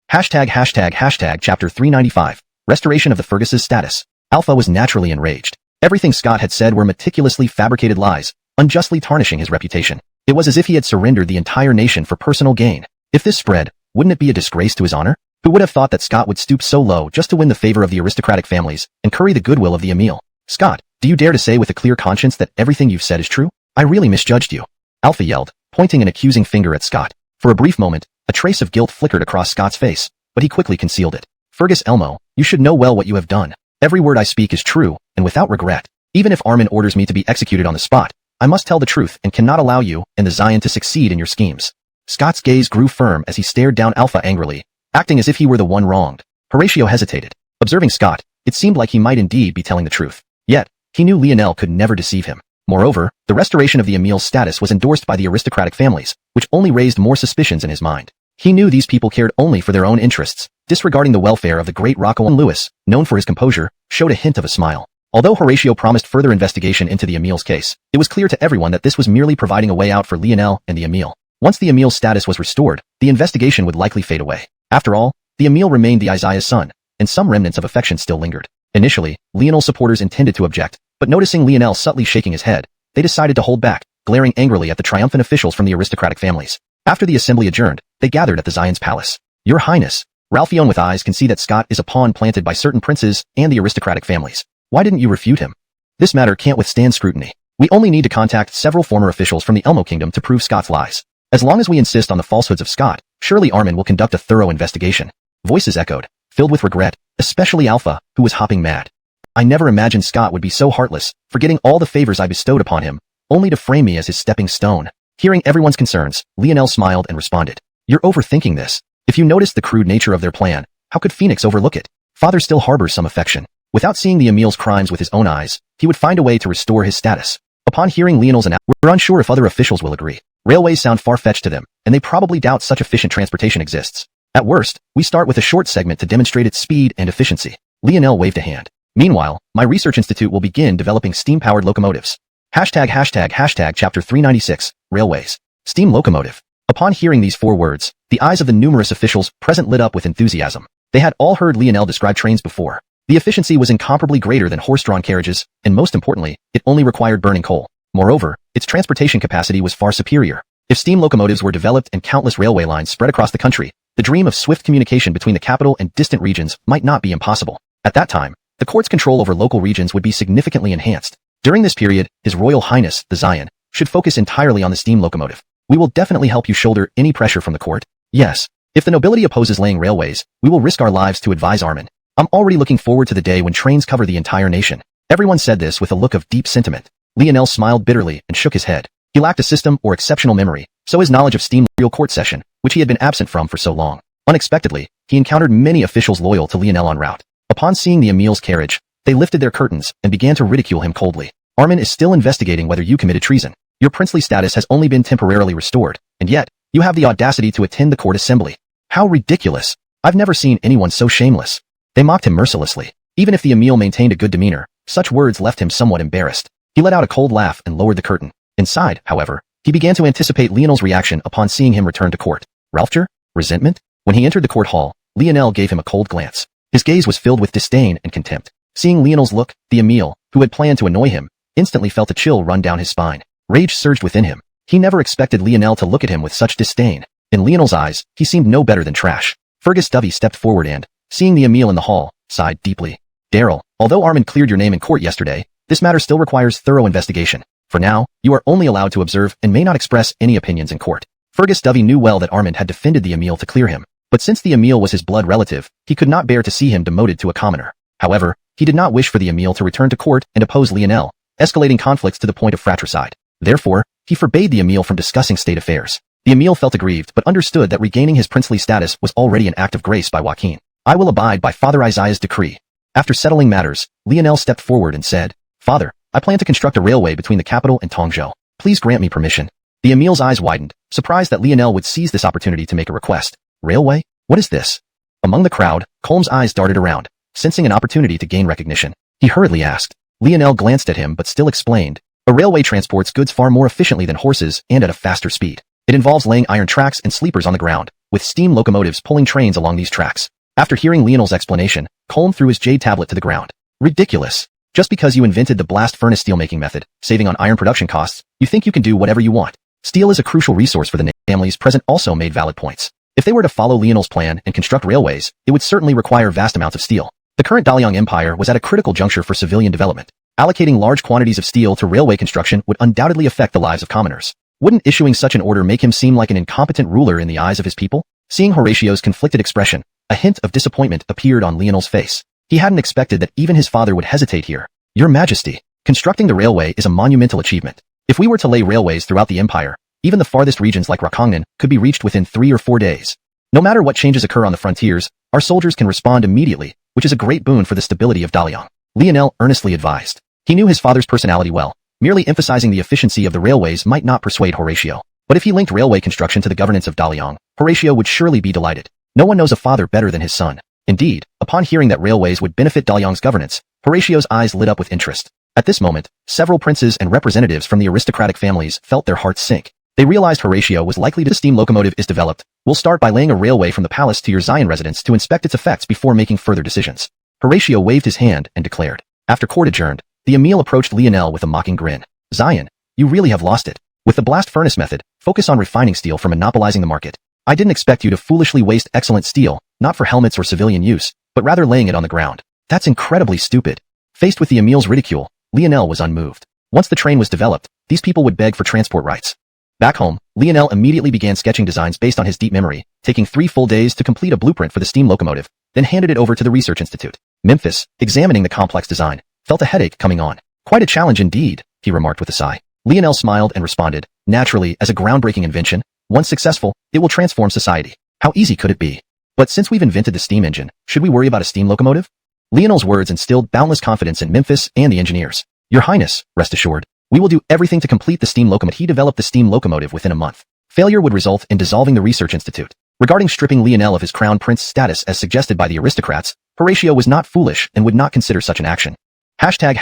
Chapter 395. Restoration of the Fergus's status. Alpha was naturally enraged. Everything Scott had said were meticulously fabricated lies, unjustly tarnishing his reputation. It was as if he had surrendered the entire nation for personal gain. If this spread, wouldn't it be a disgrace to his honor? Who would have thought that Scott would stoop so low just to win the favor of the aristocratic families and curry the goodwill of the Emil? Scott, do you dare to say with a clear conscience that everything you've said is true? I really misjudged you. Alpha yelled, pointing an accusing finger at Scott. For a brief moment, a trace of guilt flickered across Scott's face, but he quickly concealed it. Fergus Elmo, you should know well what you have done. Every word I speak is true, and without regret. Even if Armin orders me to be executed on the spot, I must tell the truth and cannot allow you and the Xian to succeed in your schemes. Scott's gaze grew firm as he stared down Alpha angrily, acting as if he were the one wronged. Horatio hesitated. Observing Scott, it seemed like he might indeed be telling the truth. Yet, he knew Lionel could never deceive him. Moreover, the restoration of the Emil's status was endorsed by the aristocratic families, which only raised more suspicions in his mind. He knew these people cared only for their own interests, disregarding the welfare of the great Rokuang. Louis, known for his composure, showed a hint of a smile. Although Horatio promised further investigation into the Emil's case, it was clear to everyone that this was merely providing a way out for Lionel and the Emil. Once the Emil's status was restored, the investigation would likely fade away. After all, the Emil remained the Isaiah's son, and some remnants of affection still lingered. Initially, Lionel's supporters intended to object, but noticing Lionel subtly shaking his head, they decided to hold back, glaring angrily at the triumphant officials from the aristocratic families. After the assembly adjourned, they gathered at the Xian's palace. Your Highness, Ralphion with eyes can see that Scott is a pawn planted by certain princes and the aristocratic families. Why didn't you refute him? This matter can't withstand scrutiny. We only need to contact several former officials from the Elmo Kingdom to prove Scott's lies. As long as we insist on the falsehoods of Scott, surely Armin will conduct a thorough investigation. Voices echoed, filled with regret, especially Alpha, who was hopping mad. I never imagined Scott would be so heartless, forgetting all the favors I bestowed upon him, only to frame me as his stepping stone. Hearing everyone's concerns, Lionel smiled and responded. You're overthinking this. If you noticed the crude nature of their plan, how could Phoenix overlook it? Father still harbors some affection. Without seeing the Emil's crimes with his own eyes, he would find a way to restore his status. Upon hearing Lionel's announcement, we're unsure if other officials will agree. Railways sound far-fetched to them, and they probably doubt such efficient transportation exists. At worst, we start with a short segment to demonstrate its speed and efficiency. Lionel waved a hand. Meanwhile, my research institute will begin developing steam-powered locomotives. Chapter 396, Railways. Steam locomotive. Upon hearing these four words, the eyes of the numerous officials present lit up with enthusiasm. They had all heard Lionel describe trains before. The efficiency was incomparably greater than horse-drawn carriages, and most importantly, it only required burning coal. Moreover, its transportation capacity was far superior. If steam locomotives were developed and countless railway lines spread across the country, the dream of swift communication between the capital and distant regions might not be impossible. At that time, the court's control over local regions would be significantly enhanced. During this period, His Royal Highness, the Xian, should focus entirely on the steam locomotive. We will definitely help you shoulder any pressure from the court. Yes, If the nobility opposes laying railways, we will risk our lives to advise Armin. I'm already looking forward to the day when trains cover the entire nation. Everyone said this with a look of deep sentiment. Lionel smiled bitterly and shook his head. He lacked a system or exceptional memory, so his knowledge of steam real court session, which he had been absent from for so long. Unexpectedly, he encountered many officials loyal to Lionel en route. Upon seeing the Emil's carriage, they lifted their curtains and began to ridicule him coldly. Armin is still investigating whether you committed treason. Your princely status has only been temporarily restored, and yet, you have the audacity to attend the court assembly. How ridiculous. I've never seen anyone so shameless. They mocked him mercilessly. Even if the Emil maintained a good demeanor, such words left him somewhat embarrassed. He let out a cold laugh and lowered the curtain. Inside, however, he began to anticipate Lionel's reaction upon seeing him return to court. Ralphture? Resentment? When he entered the court hall, Lionel gave him a cold glance. His gaze was filled with disdain and contempt. Seeing Lionel's look, the Emil, who had planned to annoy him, instantly felt a chill run down his spine. Rage surged within him. He never expected Lionel to look at him with such disdain. In Lionel's eyes, he seemed no better than trash. Fergus Dovey stepped forward and, seeing the Emil in the hall, sighed deeply. Daryl, although Armin cleared your name in court yesterday, this matter still requires thorough investigation. For now, you are only allowed to observe and may not express any opinions in court. Fergus Dovey knew well that Armin had defended the Emil to clear him, but since the Emil was his blood relative, he could not bear to see him demoted to a commoner. However, he did not wish for the Emil to return to court and oppose Lionel, escalating conflicts to the point of fratricide. Therefore, he forbade the Emil from discussing state affairs. The Emil felt aggrieved but understood that regaining his princely status was already an act of grace by Joaquin. I will abide by Father Isaiah's decree. After settling matters, Lionel stepped forward and said, Father, I plan to construct a railway between the capital and Tongzhou. Please grant me permission. The Emil's eyes widened, surprised that Lionel would seize this opportunity to make a request. Railway? What is this? Among the crowd, Colm's eyes darted around, sensing an opportunity to gain recognition. He hurriedly asked. Lionel glanced at him but still explained. A railway transports goods far more efficiently than horses and at a faster speed. It involves laying iron tracks and sleepers on the ground, with steam locomotives pulling trains along these tracks. After hearing Lionel's explanation, Colm threw his jade tablet to the ground. Ridiculous. Just because you invented the blast furnace steelmaking method, saving on iron production costs, you think you can do whatever you want. Steel is a crucial resource for the families present also made valid points. If they were to follow Lionel's plan and construct railways, it would certainly require vast amounts of steel. The current Daliang Empire was at a critical juncture for civilian development. Allocating large quantities of steel to railway construction would undoubtedly affect the lives of commoners. Wouldn't issuing such an order make him seem like an incompetent ruler in the eyes of his people? Seeing Horatio's conflicted expression, a hint of disappointment appeared on Lionel's face. He hadn't expected that even his father would hesitate here. Your Majesty, constructing the railway is a monumental achievement. If we were to lay railways throughout the empire, even the farthest regions like Rakongnan could be reached within 3 or 4 days. No matter what changes occur on the frontiers, our soldiers can respond immediately, which is a great boon for the stability of Daliang. Lionel earnestly advised. He knew his father's personality well. Merely emphasizing the efficiency of the railways might not persuade Horatio. But if he linked railway construction to the governance of Daliang, Horatio would surely be delighted. No one knows a father better than his son. Indeed, upon hearing that railways would benefit Daliang's governance, Horatio's eyes lit up with interest. At this moment, several princes and representatives from the aristocratic families felt their hearts sink. They realized Horatio was likely to steam locomotive is developed. We'll start by laying a railway from the palace to your Xiuxian residence to inspect its effects before making further decisions. Horatio waved his hand and declared. After court adjourned, the Emil approached Lionel with a mocking grin. Xiuxian, you really have lost it. With the blast furnace method, focus on refining steel for monopolizing the market. I didn't expect you to foolishly waste excellent steel, not for helmets or civilian use, but rather laying it on the ground. That's incredibly stupid. Faced with the Emil's ridicule, Lionel was unmoved. Once the train was developed, these people would beg for transport rights. Back home, Lionel immediately began sketching designs based on his deep memory, taking 3 full days to complete a blueprint for the steam locomotive, then handed it over to the Research Institute. Memphis, examining the complex design, felt a headache coming on. Quite a challenge indeed, he remarked with a sigh. Lionel smiled and responded, naturally, as a groundbreaking invention, once successful, it will transform society. How easy could it be? But since we've invented the steam engine, should we worry about a steam locomotive? Lionel's words instilled boundless confidence in Memphis and the engineers. Your Highness, rest assured, we will do everything to complete the steam locomotive. He developed the steam locomotive within a month. Failure would result in dissolving the Research Institute. Regarding stripping Lionel of his crown prince status as suggested by the aristocrats, Horatio was not foolish and would not consider such an action. Chapter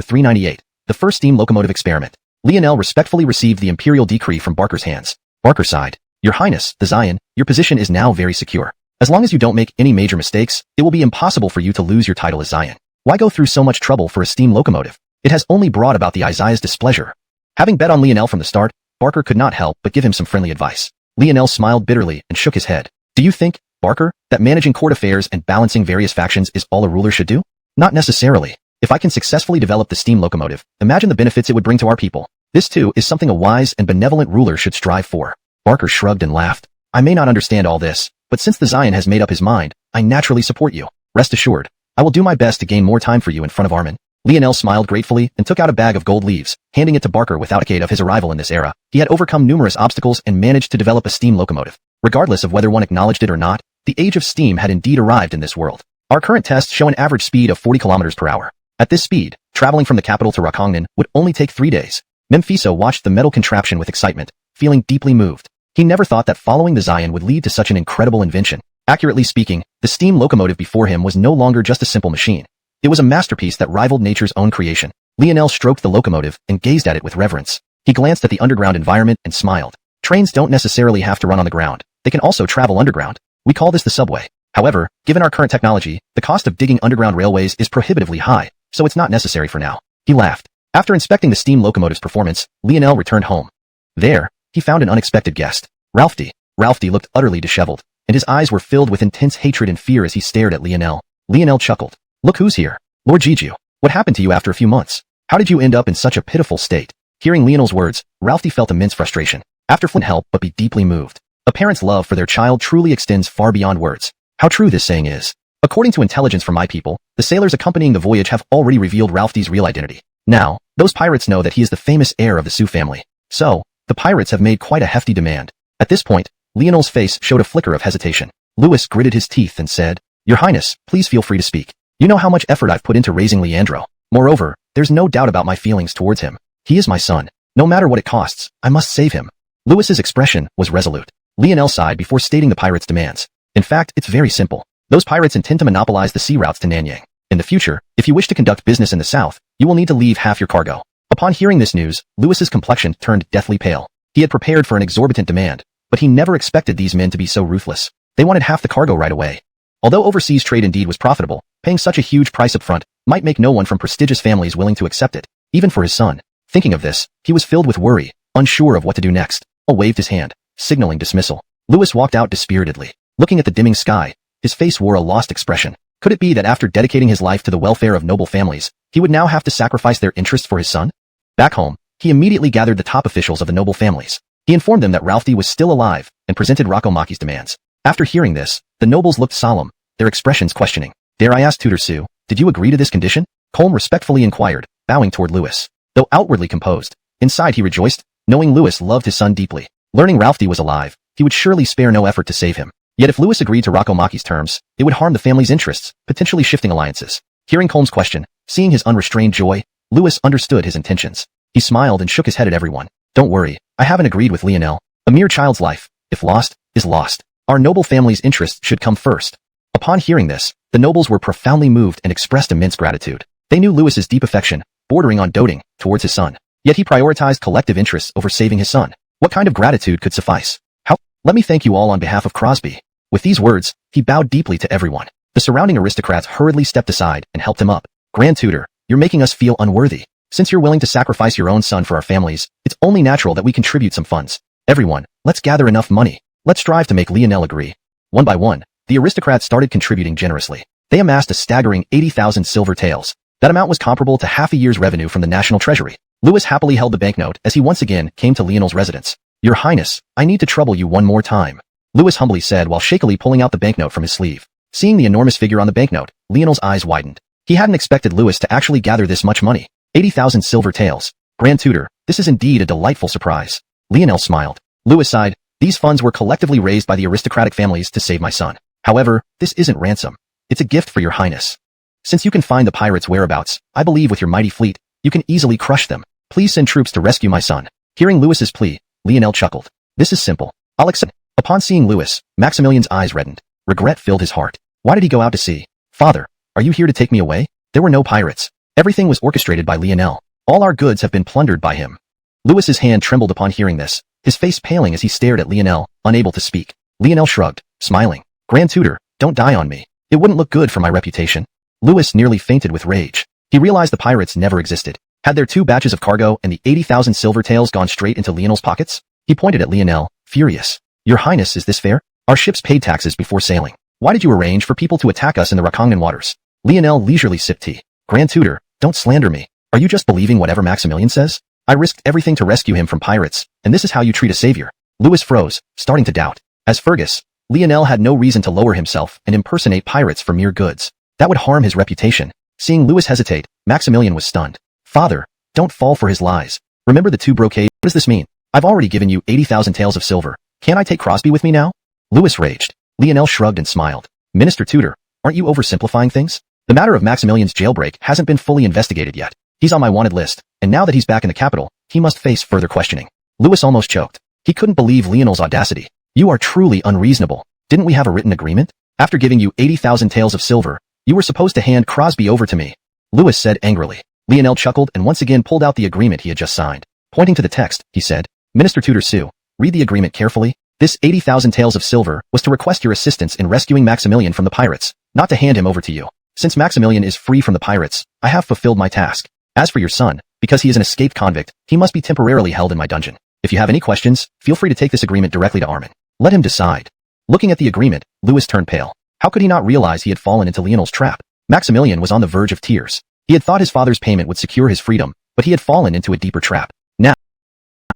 398, the first steam locomotive experiment. Lionel respectfully received the imperial decree from Barker's hands. Barker sighed. Your Highness, the Xiuxian, your position is now very secure. As long as you don't make any major mistakes, it will be impossible for you to lose your title as Xiuxian. Why go through so much trouble for a steam locomotive? It has only brought about the Isaiah's displeasure. Having bet on Lionel from the start, Barker could not help but give him some friendly advice. Lionel smiled bitterly and shook his head. Do you think, Barker, that managing court affairs and balancing various factions is all a ruler should do? Not necessarily. If I can successfully develop the steam locomotive, imagine the benefits it would bring to our people. This too is something a wise and benevolent ruler should strive for. Barker shrugged and laughed. I may not understand all this, but since the Xian has made up his mind, I naturally support you. Rest assured, I will do my best to gain more time for you in front of Armin. Lionel smiled gratefully and took out a bag of gold leaves, handing it to Barker without a decade of his arrival in this era. He had overcome numerous obstacles and managed to develop a steam locomotive. Regardless of whether one acknowledged it or not, the age of steam had indeed arrived in this world. Our current tests show an average speed of 40 kilometers per hour. At this speed, traveling from the capital to Rakongnan would only take 3 days. Memphiso watched the metal contraption with excitement, feeling deeply moved. He never thought that following the Xian would lead to such an incredible invention. Accurately speaking, the steam locomotive before him was no longer just a simple machine. It was a masterpiece that rivaled nature's own creation. Lionel stroked the locomotive and gazed at it with reverence. He glanced at the underground environment and smiled. Trains don't necessarily have to run on the ground. They can also travel underground. We call this the subway. However, given our current technology, the cost of digging underground railways is prohibitively high, so it's not necessary for now. He laughed. After inspecting the steam locomotive's performance, Lionel returned home. There, he found an unexpected guest. Ralphie. Ralphie looked utterly disheveled, and his eyes were filled with intense hatred and fear as he stared at Lionel. Lionel chuckled. Look who's here. Lord Jiju. What happened to you after a few months? How did you end up in such a pitiful state? Hearing Lionel's words, Ralphie felt immense frustration. After Flynn help but be deeply moved. A parent's love for their child truly extends far beyond words. How true this saying is. According to intelligence from my people, the sailors accompanying the voyage have already revealed Ralphie's real identity. Now, those pirates know that he is the famous heir of the Sioux family. So, the pirates have made quite a hefty demand. At this point, Lionel's face showed a flicker of hesitation. Louis gritted his teeth and said, Your Highness, please feel free to speak. You know how much effort I've put into raising Liangzhou. Moreover, there's no doubt about my feelings towards him. He is my son. No matter what it costs, I must save him. Louis's expression was resolute. Lionel sighed before stating the pirates' demands. In fact, it's very simple. Those pirates intend to monopolize the sea routes to Nanyang. In the future, if you wish to conduct business in the south, you will need to leave half your cargo. Upon hearing this news, Louis's complexion turned deathly pale. He had prepared for an exorbitant demand, but he never expected these men to be so ruthless. They wanted half the cargo right away. Although overseas trade indeed was profitable, paying such a huge price up front might make no one from prestigious families willing to accept it, even for his son. Thinking of this, he was filled with worry, unsure of what to do next. He waved his hand, signaling dismissal. Louis walked out dispiritedly. Looking at the dimming sky, his face wore a lost expression. Could it be that after dedicating his life to the welfare of noble families, he would now have to sacrifice their interests for his son? Back home, he immediately gathered the top officials of the noble families. He informed them that Ralphie was still alive and presented Rakomaki's demands. After hearing this, the nobles looked solemn, their expressions questioning. Dare I ask Tutor Sue, did you agree to this condition? Colm respectfully inquired, bowing toward Louis. Though outwardly composed, inside he rejoiced, knowing Louis loved his son deeply. Learning Ralphie was alive, he would surely spare no effort to save him. Yet if Louis agreed to Rakomaki's terms, it would harm the family's interests, potentially shifting alliances. Hearing Colm's question, seeing his unrestrained joy, Louis understood his intentions. He smiled and shook his head at everyone. Don't worry, I haven't agreed with Lionel. A mere child's life, if lost, is lost. Our noble family's interests should come first. Upon hearing this, the nobles were profoundly moved and expressed immense gratitude. They knew Louis's deep affection, bordering on doting, towards his son. Yet he prioritized collective interests over saving his son. What kind of gratitude could suffice? How? Let me thank you all on behalf of Crosby. With these words, he bowed deeply to everyone. The surrounding aristocrats hurriedly stepped aside and helped him up. Grand Tutor, you're making us feel unworthy. Since you're willing to sacrifice your own son for our families, it's only natural that we contribute some funds. Everyone, let's gather enough money. Let's strive to make Lionel agree. One by one, the aristocrats started contributing generously. They amassed a staggering 80,000 silver taels. That amount was comparable to half a year's revenue from the national treasury. Louis happily held the banknote as he once again came to Lionel's residence. Your Highness, I need to trouble you one more time. Louis humbly said while shakily pulling out the banknote from his sleeve. Seeing the enormous figure on the banknote, Lionel's eyes widened. He hadn't expected Louis to actually gather this much money. 80,000 silver taels. Grand Tutor, this is indeed a delightful surprise. Lionel smiled. Louis sighed. These funds were collectively raised by the aristocratic families to save my son. However, this isn't ransom. It's a gift for your Highness. Since you can find the pirates' whereabouts, I believe with your mighty fleet, you can easily crush them. Please send troops to rescue my son. Hearing Louis's plea, Lionel chuckled. This is simple. I'll accept. Upon seeing Louis, Maximilian's eyes reddened. Regret filled his heart. Why did he go out to sea? Father, are you here to take me away? There were no pirates. Everything was orchestrated by Lionel. All our goods have been plundered by him. Louis's hand trembled upon hearing this, his face paling as he stared at Lionel, unable to speak. Lionel shrugged, smiling. Grand Tutor, don't die on me. It wouldn't look good for my reputation. Louis nearly fainted with rage. He realized the pirates never existed. Had their 2 batches of cargo and the 80,000 silver taels gone straight into Lionel's pockets? He pointed at Lionel, furious. Your Highness, is this fair? Our ships paid taxes before sailing. Why did you arrange for people to attack us in the Rakongnan waters? Lionel leisurely sipped tea. Grand Tutor, don't slander me. Are you just believing whatever Maximilian says? I risked everything to rescue him from pirates, and this is how you treat a savior. Louis froze, starting to doubt. As Fergus, Lionel had no reason to lower himself and impersonate pirates for mere goods. That would harm his reputation. Seeing Louis hesitate, Maximilian was stunned. Father, don't fall for his lies. Remember the two brocades? What does this mean? I've already given you 80,000 taels of silver. Can't I take Crosby with me now? Louis raged. Lionel shrugged and smiled. Minister Tutor, aren't you oversimplifying things? The matter of Maximilian's jailbreak hasn't been fully investigated yet. He's on my wanted list, and now that he's back in the capital, he must face further questioning. Louis almost choked. He couldn't believe Lionel's audacity. You are truly unreasonable. Didn't we have a written agreement? After giving you 80,000 taels of silver, you were supposed to hand Crosby over to me. Louis said angrily. Lionel chuckled and once again pulled out the agreement he had just signed. Pointing to the text, he said, Minister Tutor Sue, read the agreement carefully. This 80,000 taels of silver was to request your assistance in rescuing Maximilian from the pirates, not to hand him over to you. Since Maximilian is free from the pirates, I have fulfilled my task. As for your son, because he is an escaped convict, he must be temporarily held in my dungeon. If you have any questions, feel free to take this agreement directly to Armin. Let him decide. Looking at the agreement, Louis turned pale. How could he not realize he had fallen into Lionel's trap? Maximilian was on the verge of tears. He had thought his father's payment would secure his freedom, but he had fallen into a deeper trap. Now,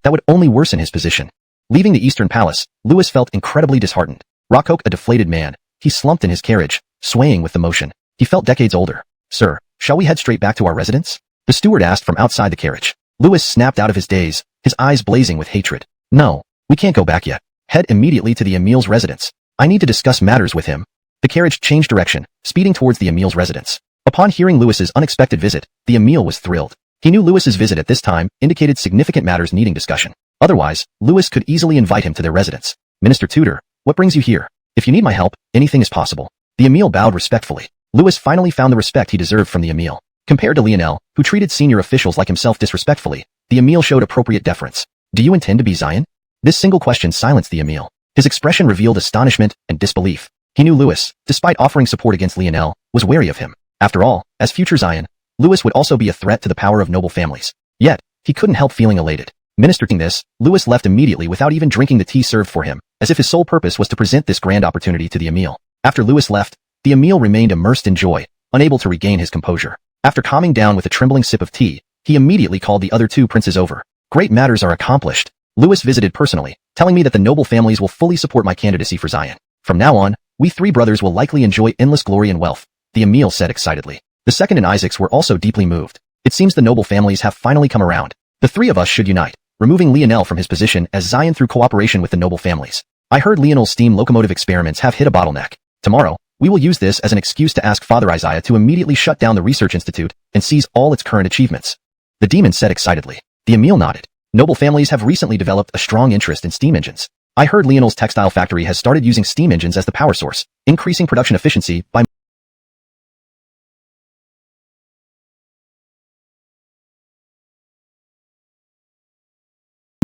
that would only worsen his position. Leaving the Eastern Palace, Louis felt incredibly disheartened. Rockhoke, a deflated man, he slumped in his carriage, swaying with the motion. He felt decades older. Sir, shall we head straight back to our residence? The steward asked from outside the carriage. Louis snapped out of his daze, his eyes blazing with hatred. No, we can't go back yet. Head immediately to the Emil's residence. I need to discuss matters with him. The carriage changed direction, speeding towards the Emil's residence. Upon hearing Louis's unexpected visit, the Emil was thrilled. He knew Louis's visit at this time indicated significant matters needing discussion. Otherwise, Louis could easily invite him to their residence. Minister Tutor, what brings you here? If you need my help, anything is possible. The Emil bowed respectfully. Louis finally found the respect he deserved from the Emil. Compared to Lionel, who treated senior officials like himself disrespectfully, the Emil showed appropriate deference. Do you intend to be Xian? This single question silenced the Emil. His expression revealed astonishment and disbelief. He knew Louis, despite offering support against Lionel, was wary of him. After all, as future Xian, Louis would also be a threat to the power of noble families. Yet, he couldn't help feeling elated. Ministering this, Louis left immediately without even drinking the tea served for him, as if his sole purpose was to present this grand opportunity to the Emil. After Louis left, the Emil remained immersed in joy, unable to regain his composure. After calming down with a trembling sip of tea, he immediately called the other two princes over. Great matters are accomplished. Louis visited personally, telling me that the noble families will fully support my candidacy for Xian. From now on, we three brothers will likely enjoy endless glory and wealth, the Emil said excitedly. The second and Isaacs were also deeply moved. It seems the noble families have finally come around. The three of us should unite, removing Lionel from his position as Xian through cooperation with the noble families. I heard Lionel's steam locomotive experiments have hit a bottleneck. Tomorrow, we will use this as an excuse to ask Father Isaiah to immediately shut down the research institute and seize all its current achievements. The demon said excitedly. The Emil nodded. Noble families have recently developed a strong interest in steam engines. I heard Lionel's textile factory has started using steam engines as the power source, increasing production efficiency by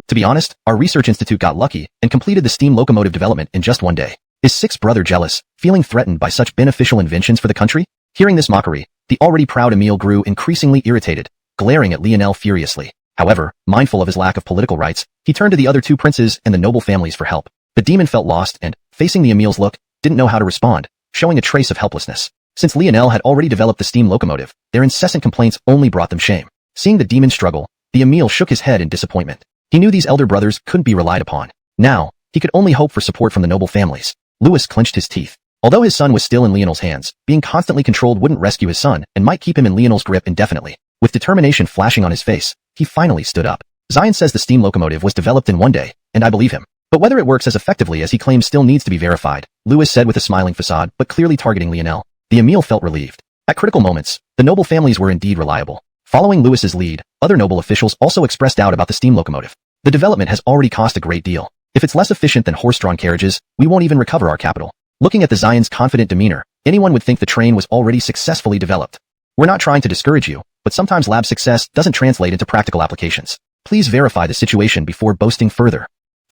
To be honest, our research institute got lucky and completed the steam locomotive development in just one day. Is sixth brother jealous, feeling threatened by such beneficial inventions for the country? Hearing this mockery, the already proud Emil grew increasingly irritated, glaring at Lionel furiously. However, mindful of his lack of political rights, he turned to the other two princes and the noble families for help. The demon felt lost and, facing the Emil's look, didn't know how to respond, showing a trace of helplessness. Since Lionel had already developed the steam locomotive, their incessant complaints only brought them shame. Seeing the demon struggle, the Emil shook his head in disappointment. He knew these elder brothers couldn't be relied upon. Now, he could only hope for support from the noble families. Louis clenched his teeth. Although his son was still in Lionel's hands, being constantly controlled wouldn't rescue his son and might keep him in Lionel's grip indefinitely. With determination flashing on his face, he finally stood up. Xian says the steam locomotive was developed in one day, and I believe him. But whether it works as effectively as he claims still needs to be verified, Louis said with a smiling facade, but clearly targeting Lionel. The Emil felt relieved. At critical moments, the noble families were indeed reliable. Following Louis's lead, other noble officials also expressed doubt about the steam locomotive. The development has already cost a great deal. If it's less efficient than horse-drawn carriages, we won't even recover our capital. Looking at the Xian's confident demeanor, anyone would think the train was already successfully developed. We're not trying to discourage you, but sometimes lab success doesn't translate into practical applications. Please verify the situation before boasting further.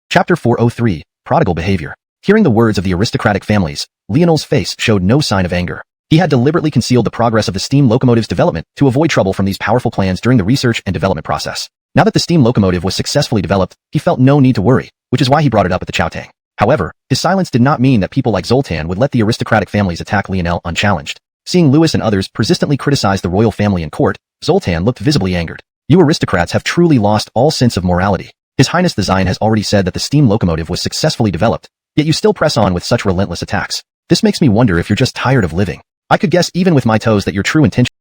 Chapter 403, Prodigal Behavior. Hearing the words of the aristocratic families, Lionel's face showed no sign of anger. He had deliberately concealed the progress of the steam locomotive's development to avoid trouble from these powerful plans during the research and development process. Now that the steam locomotive was successfully developed, he felt no need to worry, which is why he brought it up at the Chaotang. However, his silence did not mean that people like Zoltan would let the aristocratic families attack Lionel unchallenged. Seeing Louis and others persistently criticize the royal family in court, Zoltan looked visibly angered. You aristocrats have truly lost all sense of morality. His Highness the Xian has already said that the steam locomotive was successfully developed, Yet you still press on with such relentless attacks. This makes me wonder if you're just tired of living. I could guess even with my toes that your true intention.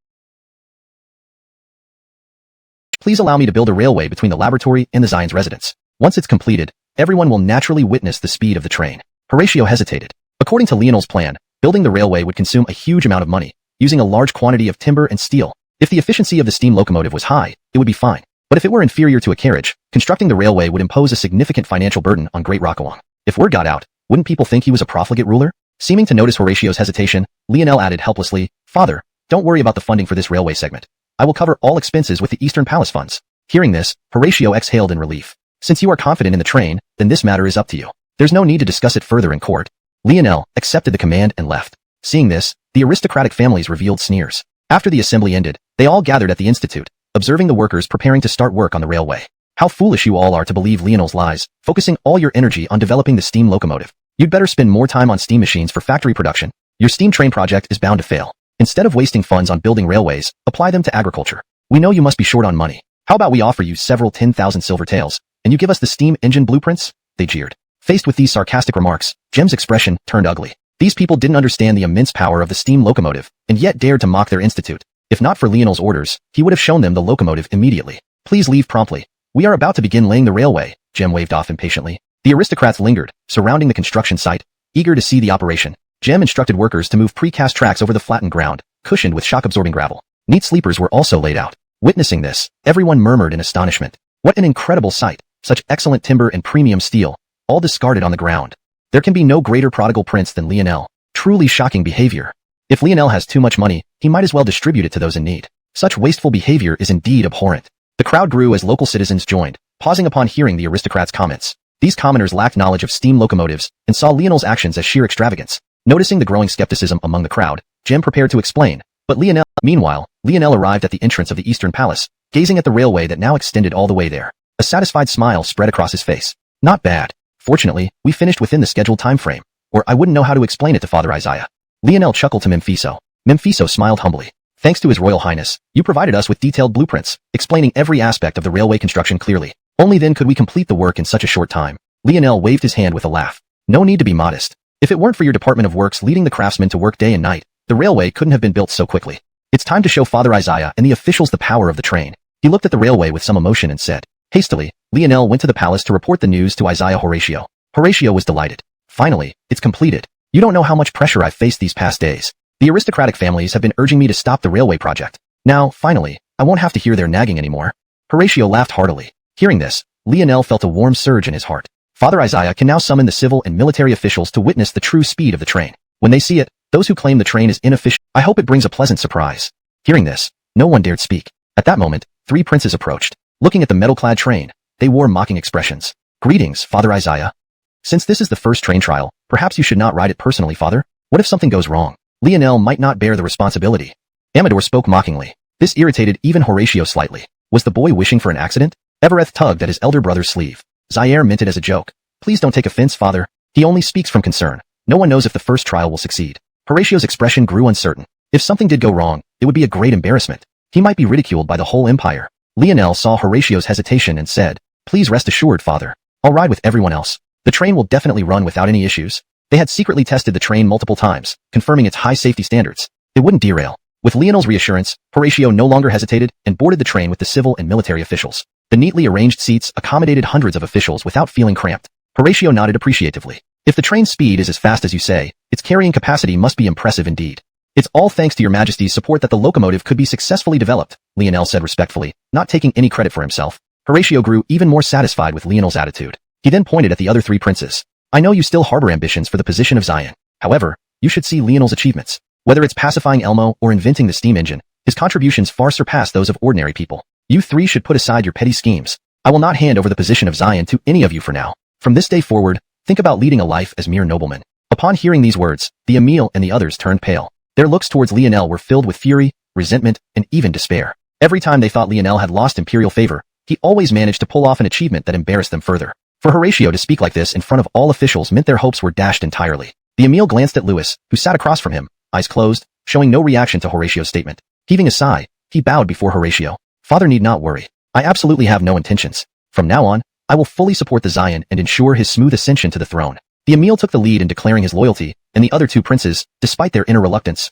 Please allow me to build a railway between the laboratory and the Xian's residence. Once it's completed, everyone will naturally witness the speed of the train. Horatio hesitated. According to Lionel's plan, building the railway would consume a huge amount of money, using a large quantity of timber and steel. If the efficiency of the steam locomotive was high, it would be fine. But if it were inferior to a carriage, constructing the railway would impose a significant financial burden on Great Liang. If word got out, wouldn't people think he was a profligate ruler? Seeming to notice Horatio's hesitation, Lionel added helplessly, "Father, don't worry about the funding for this railway segment. I will cover all expenses with the Eastern Palace funds." Hearing this, Horatio exhaled in relief. "Since you are confident in the train, then this matter is up to you. There's no need to discuss it further in court." Lionel accepted the command and left. Seeing this, the aristocratic families revealed sneers. After the assembly ended, they all gathered at the institute, observing the workers preparing to start work on the railway. "How foolish you all are to believe Lionel's lies, focusing all your energy on developing the steam locomotive. You'd better spend more time on steam machines for factory production. Your steam train project is bound to fail. Instead of wasting funds on building railways, apply them to agriculture. We know you must be short on money. How about we offer you several 10,000 silver taels, and you give us the steam engine blueprints?" They jeered. Faced with these sarcastic remarks, Jem's expression turned ugly. These people didn't understand the immense power of the steam locomotive, and yet dared to mock their institute. If not for Lionel's orders, he would have shown them the locomotive immediately. "Please leave promptly. We are about to begin laying the railway," Jem waved off impatiently. The aristocrats lingered, surrounding the construction site, eager to see the operation. Jem instructed workers to move precast tracks over the flattened ground, cushioned with shock-absorbing gravel. Neat sleepers were also laid out. Witnessing this, everyone murmured in astonishment. What an incredible sight! Such excellent timber and premium steel, all discarded on the ground. There can be no greater prodigal prince than Lionel. Truly shocking behavior. If Lionel has too much money, he might as well distribute it to those in need. Such wasteful behavior is indeed abhorrent. The crowd grew as local citizens joined, pausing upon hearing the aristocrats' comments. These commoners lacked knowledge of steam locomotives and saw Lionel's actions as sheer extravagance. Noticing the growing skepticism among the crowd, Jem prepared to explain, but Meanwhile, Lionel arrived at the entrance of the Eastern Palace, gazing at the railway that now extended all the way there. A satisfied smile spread across his face. "Not bad. Fortunately, we finished within the scheduled time frame, or I wouldn't know how to explain it to Father Isaiah." Lionel chuckled to Memphiso. Memphiso smiled humbly. "Thanks to His Royal Highness, you provided us with detailed blueprints, explaining every aspect of the railway construction clearly. Only then could we complete the work in such a short time." Lionel waved his hand with a laugh. "No need to be modest. If it weren't for your Department of Works leading the craftsmen to work day and night, the railway couldn't have been built so quickly. It's time to show Father Isaiah and the officials the power of the train." He looked at the railway with some emotion and said. Hastily, Lionel went to the palace to report the news to Isaiah Horatio. Horatio was delighted. "Finally, it's completed. You don't know how much pressure I've faced these past days. The aristocratic families have been urging me to stop the railway project. Now, finally, I won't have to hear their nagging anymore." Horatio laughed heartily. Hearing this, Lionel felt a warm surge in his heart. Father Isaiah can now summon the civil and military officials to witness the true speed of the train. When they see it, those who claim the train is inefficient, I hope it brings a pleasant surprise. Hearing this, no one dared speak. At that moment, three princes approached. Looking at the metal-clad train, they wore mocking expressions. "Greetings, Father Isaiah. Since this is the first train trial, perhaps you should not ride it personally, Father. What if something goes wrong? Lionel might not bear the responsibility." Amador spoke mockingly. This irritated even Horatio slightly. Was the boy wishing for an accident? Evereth tugged at his elder brother's sleeve. Zaire meant it as a joke. "Please don't take offense, Father. He only speaks from concern. No one knows if the first trial will succeed." Horatio's expression grew uncertain. If something did go wrong, it would be a great embarrassment. He might be ridiculed by the whole empire. Lionel saw Horatio's hesitation and said, "Please rest assured, Father. I'll ride with everyone else. The train will definitely run without any issues." They had secretly tested the train multiple times, confirming its high safety standards. It wouldn't derail. With Lionel's reassurance, Horatio no longer hesitated and boarded the train with the civil and military officials. The neatly arranged seats accommodated hundreds of officials without feeling cramped. Horatio nodded appreciatively. "If the train's speed is as fast as you say, its carrying capacity must be impressive indeed. It's all thanks to your Majesty's support that the locomotive could be successfully developed," Lionel said respectfully, not taking any credit for himself. Horatio grew even more satisfied with Lionel's attitude. He then pointed at the other three princes. "I know you still harbor ambitions for the position of Xian. However, you should see Lionel's achievements. Whether it's pacifying Elmo or inventing the steam engine, his contributions far surpass those of ordinary people. You three should put aside your petty schemes. I will not hand over the position of Xian to any of you for now. From this day forward, think about leading a life as mere noblemen." Upon hearing these words, the Emil and the others turned pale. Their looks towards Lionel were filled with fury, resentment, and even despair. Every time they thought Lionel had lost imperial favor, he always managed to pull off an achievement that embarrassed them further. For Horatio to speak like this in front of all officials meant their hopes were dashed entirely. The Emil glanced at Louis, who sat across from him, eyes closed, showing no reaction to Horatio's statement. Heaving a sigh, he bowed before Horatio. "Father need not worry. I absolutely have no intentions. From now on, I will fully support the Xian and ensure his smooth ascension to the throne." The Emil took the lead in declaring his loyalty, and the other two princes, despite their inner reluctance,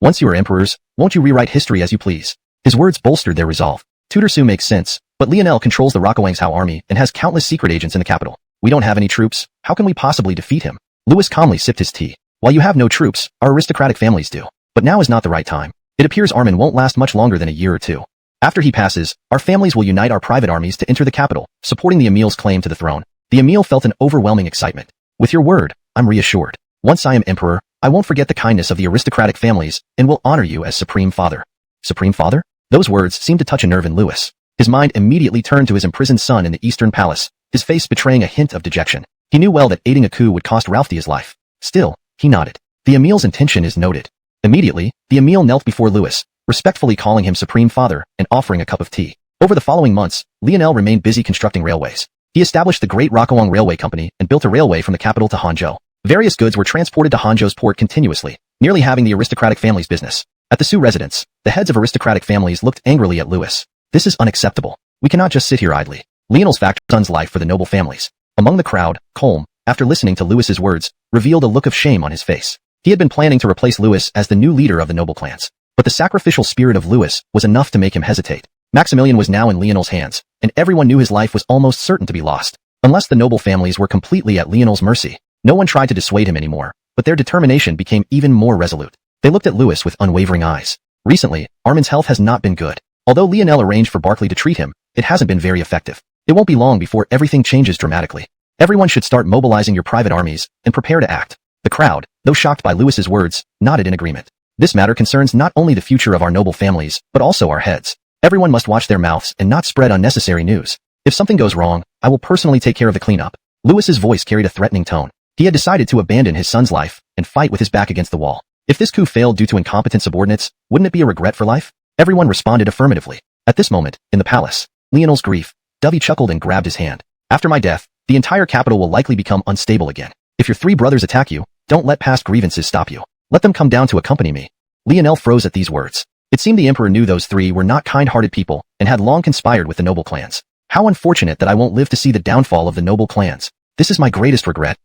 once you are emperors, won't you rewrite history as you please? His words bolstered their resolve. Tutorsu makes sense, but Lionel controls the Rokuangshao army and has countless secret agents in the capital. We don't have any troops, how can we possibly defeat him? Louis calmly sipped his tea. While you have no troops, our aristocratic families do. But now is not the right time. It appears Armin won't last much longer than a year or two. After he passes, our families will unite our private armies to enter the capital, supporting the Emil's claim to the throne. The Emil felt an overwhelming excitement. With your word, I'm reassured. Once I am emperor, I won't forget the kindness of the aristocratic families and will honor you as supreme father. Supreme father? Those words seemed to touch a nerve in Louis. His mind immediately turned to his imprisoned son in the Eastern Palace, his face betraying a hint of dejection. He knew well that aiding a coup would cost Ralphie his life. Still, he nodded. The Emil's intention is noted. Immediately, the Emil knelt before Louis, respectfully calling him supreme father and offering a cup of tea. Over the following months, Lionel remained busy constructing railways. He established the Great Rokuang Railway Company and built a railway from the capital to Hangzhou. Various goods were transported to Hangzhou's port continuously, nearly having the aristocratic family's business. At the Su residence, the heads of aristocratic families looked angrily at Louis. This is unacceptable. We cannot just sit here idly. Lionel's factor son's life for the noble families. Among the crowd, Colm, after listening to Louis's words, revealed a look of shame on his face. He had been planning to replace Louis as the new leader of the noble clans. But the sacrificial spirit of Louis was enough to make him hesitate. Maximilian was now in Lionel's hands, and everyone knew his life was almost certain to be lost. Unless the noble families were completely at Lionel's mercy, no one tried to dissuade him anymore, but their determination became even more resolute. They looked at Louis with unwavering eyes. Recently, Armin's health has not been good. Although Lionel arranged for Barclay to treat him, it hasn't been very effective. It won't be long before everything changes dramatically. Everyone should start mobilizing your private armies and prepare to act. The crowd, though shocked by Louis's words, nodded in agreement. This matter concerns not only the future of our noble families, but also our heads. Everyone must watch their mouths and not spread unnecessary news. If something goes wrong, I will personally take care of the cleanup. Louis's voice carried a threatening tone. He had decided to abandon his son's life and fight with his back against the wall. If this coup failed due to incompetent subordinates, wouldn't it be a regret for life? Everyone responded affirmatively. At this moment, in the palace, Lionel's grief, Dovey chuckled and grabbed his hand. After my death, the entire capital will likely become unstable again. If your three brothers attack you, don't let past grievances stop you. Let them come down to accompany me. Lionel froze at these words. It seemed the emperor knew those three were not kind-hearted people and had long conspired with the noble clans. How unfortunate that I won't live to see the downfall of the noble clans. This is my greatest regret.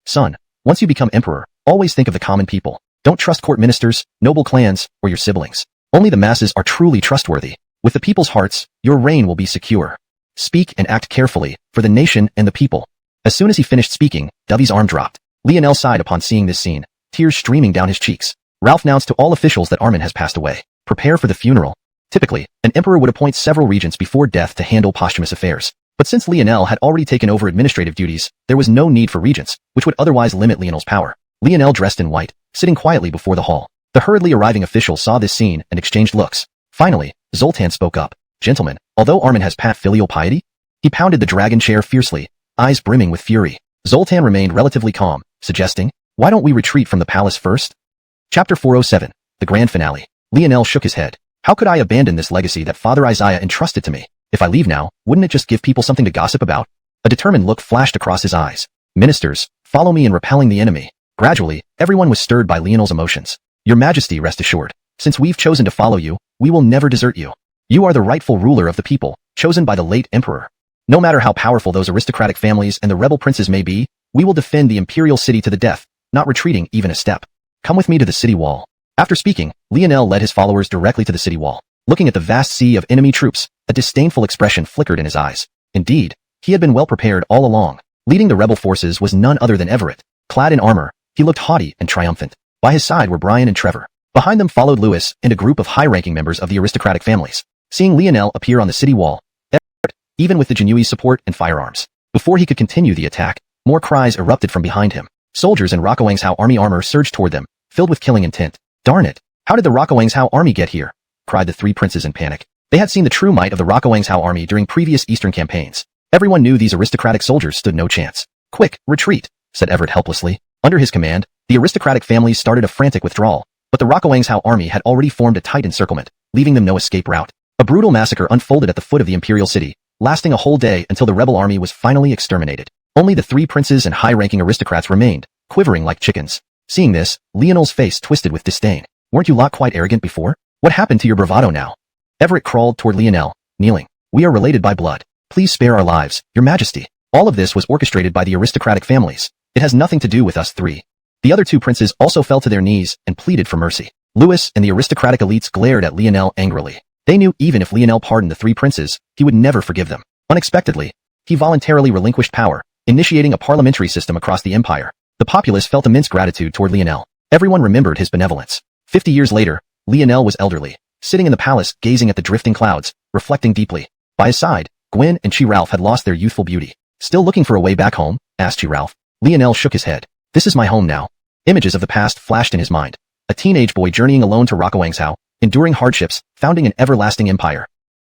Son, once you become emperor, always think of the common people. Don't trust court ministers, noble clans, or your siblings. Only the masses are truly trustworthy. With the people's hearts, your reign will be secure. Speak and act carefully, for the nation and the people. As soon as he finished speaking, Dovey's arm dropped. Lionel sighed upon seeing this scene, tears streaming down his cheeks. Ralph announced to all officials that Armin has passed away. Prepare for the funeral. Typically, an emperor would appoint several regents before death to handle posthumous affairs. But since Lionel had already taken over administrative duties, there was no need for regents, which would otherwise limit Lionel's power. Lionel dressed in white, sitting quietly before the hall. The hurriedly arriving officials saw this scene and exchanged looks. Finally, Zoltan spoke up. Gentlemen, although Armin has filial piety, he pounded the dragon chair fiercely, eyes brimming with fury. Zoltan remained relatively calm, suggesting, why don't we retreat from the palace first? Chapter 407, the grand finale. Lionel shook his head. How could I abandon this legacy that Father Isaiah entrusted to me? If I leave now, wouldn't it just give people something to gossip about? A determined look flashed across his eyes. Ministers, follow me in repelling the enemy. Gradually, everyone was stirred by Lionel's emotions. Your Majesty, rest assured. Since we've chosen to follow you, we will never desert you. You are the rightful ruler of the people, chosen by the late emperor. No matter how powerful those aristocratic families and the rebel princes may be, we will defend the imperial city to the death, not retreating even a step. Come with me to the city wall. After speaking, Lionel led his followers directly to the city wall. Looking at the vast sea of enemy troops, a disdainful expression flickered in his eyes. Indeed, he had been well prepared all along. Leading the rebel forces was none other than Everett. Clad in armor, he looked haughty and triumphant. By his side were Brian and Trevor. Behind them followed Louis and a group of high-ranking members of the aristocratic families. Seeing Lionel appear on the city wall, Everett, even with the Genuese support and firearms. Before he could continue the attack, more cries erupted from behind him. Soldiers in Rokuangshao army armor surged toward them, filled with killing intent. Darn it! How did the Rokuangshao army get here? Cried the three princes in panic. They had seen the true might of the Rokuangshao army during previous eastern campaigns. Everyone knew these aristocratic soldiers stood no chance. Quick, retreat, said Everett helplessly. Under his command, the aristocratic families started a frantic withdrawal, but the Rokuangshao army had already formed a tight encirclement, leaving them no escape route. A brutal massacre unfolded at the foot of the imperial city, lasting a whole day until the rebel army was finally exterminated. Only the three princes and high-ranking aristocrats remained, quivering like chickens. Seeing this, Lionel's face twisted with disdain. Weren't you lot quite arrogant before? What happened to your bravado now? Everett crawled toward Lionel, kneeling. We are related by blood. Please spare our lives, your majesty. All of this was orchestrated by the aristocratic families. It has nothing to do with us three. The other two princes also fell to their knees and pleaded for mercy. Louis and the aristocratic elites glared at Lionel angrily. They knew even if Lionel pardoned the three princes, he would never forgive them. Unexpectedly, he voluntarily relinquished power, initiating a parliamentary system across the empire. The populace felt immense gratitude toward Lionel. Everyone remembered his benevolence. 50 years later, Lionel was elderly, sitting in the palace gazing at the drifting clouds, reflecting deeply. By his side, Gwen and Chi-Ralph had lost their youthful beauty. Still looking for a way back home? Asked Chi-Ralph. Lionel shook his head. This is my home now. Images of the past flashed in his mind. A teenage boy journeying alone to Liangzhou, enduring hardships, founding an everlasting empire.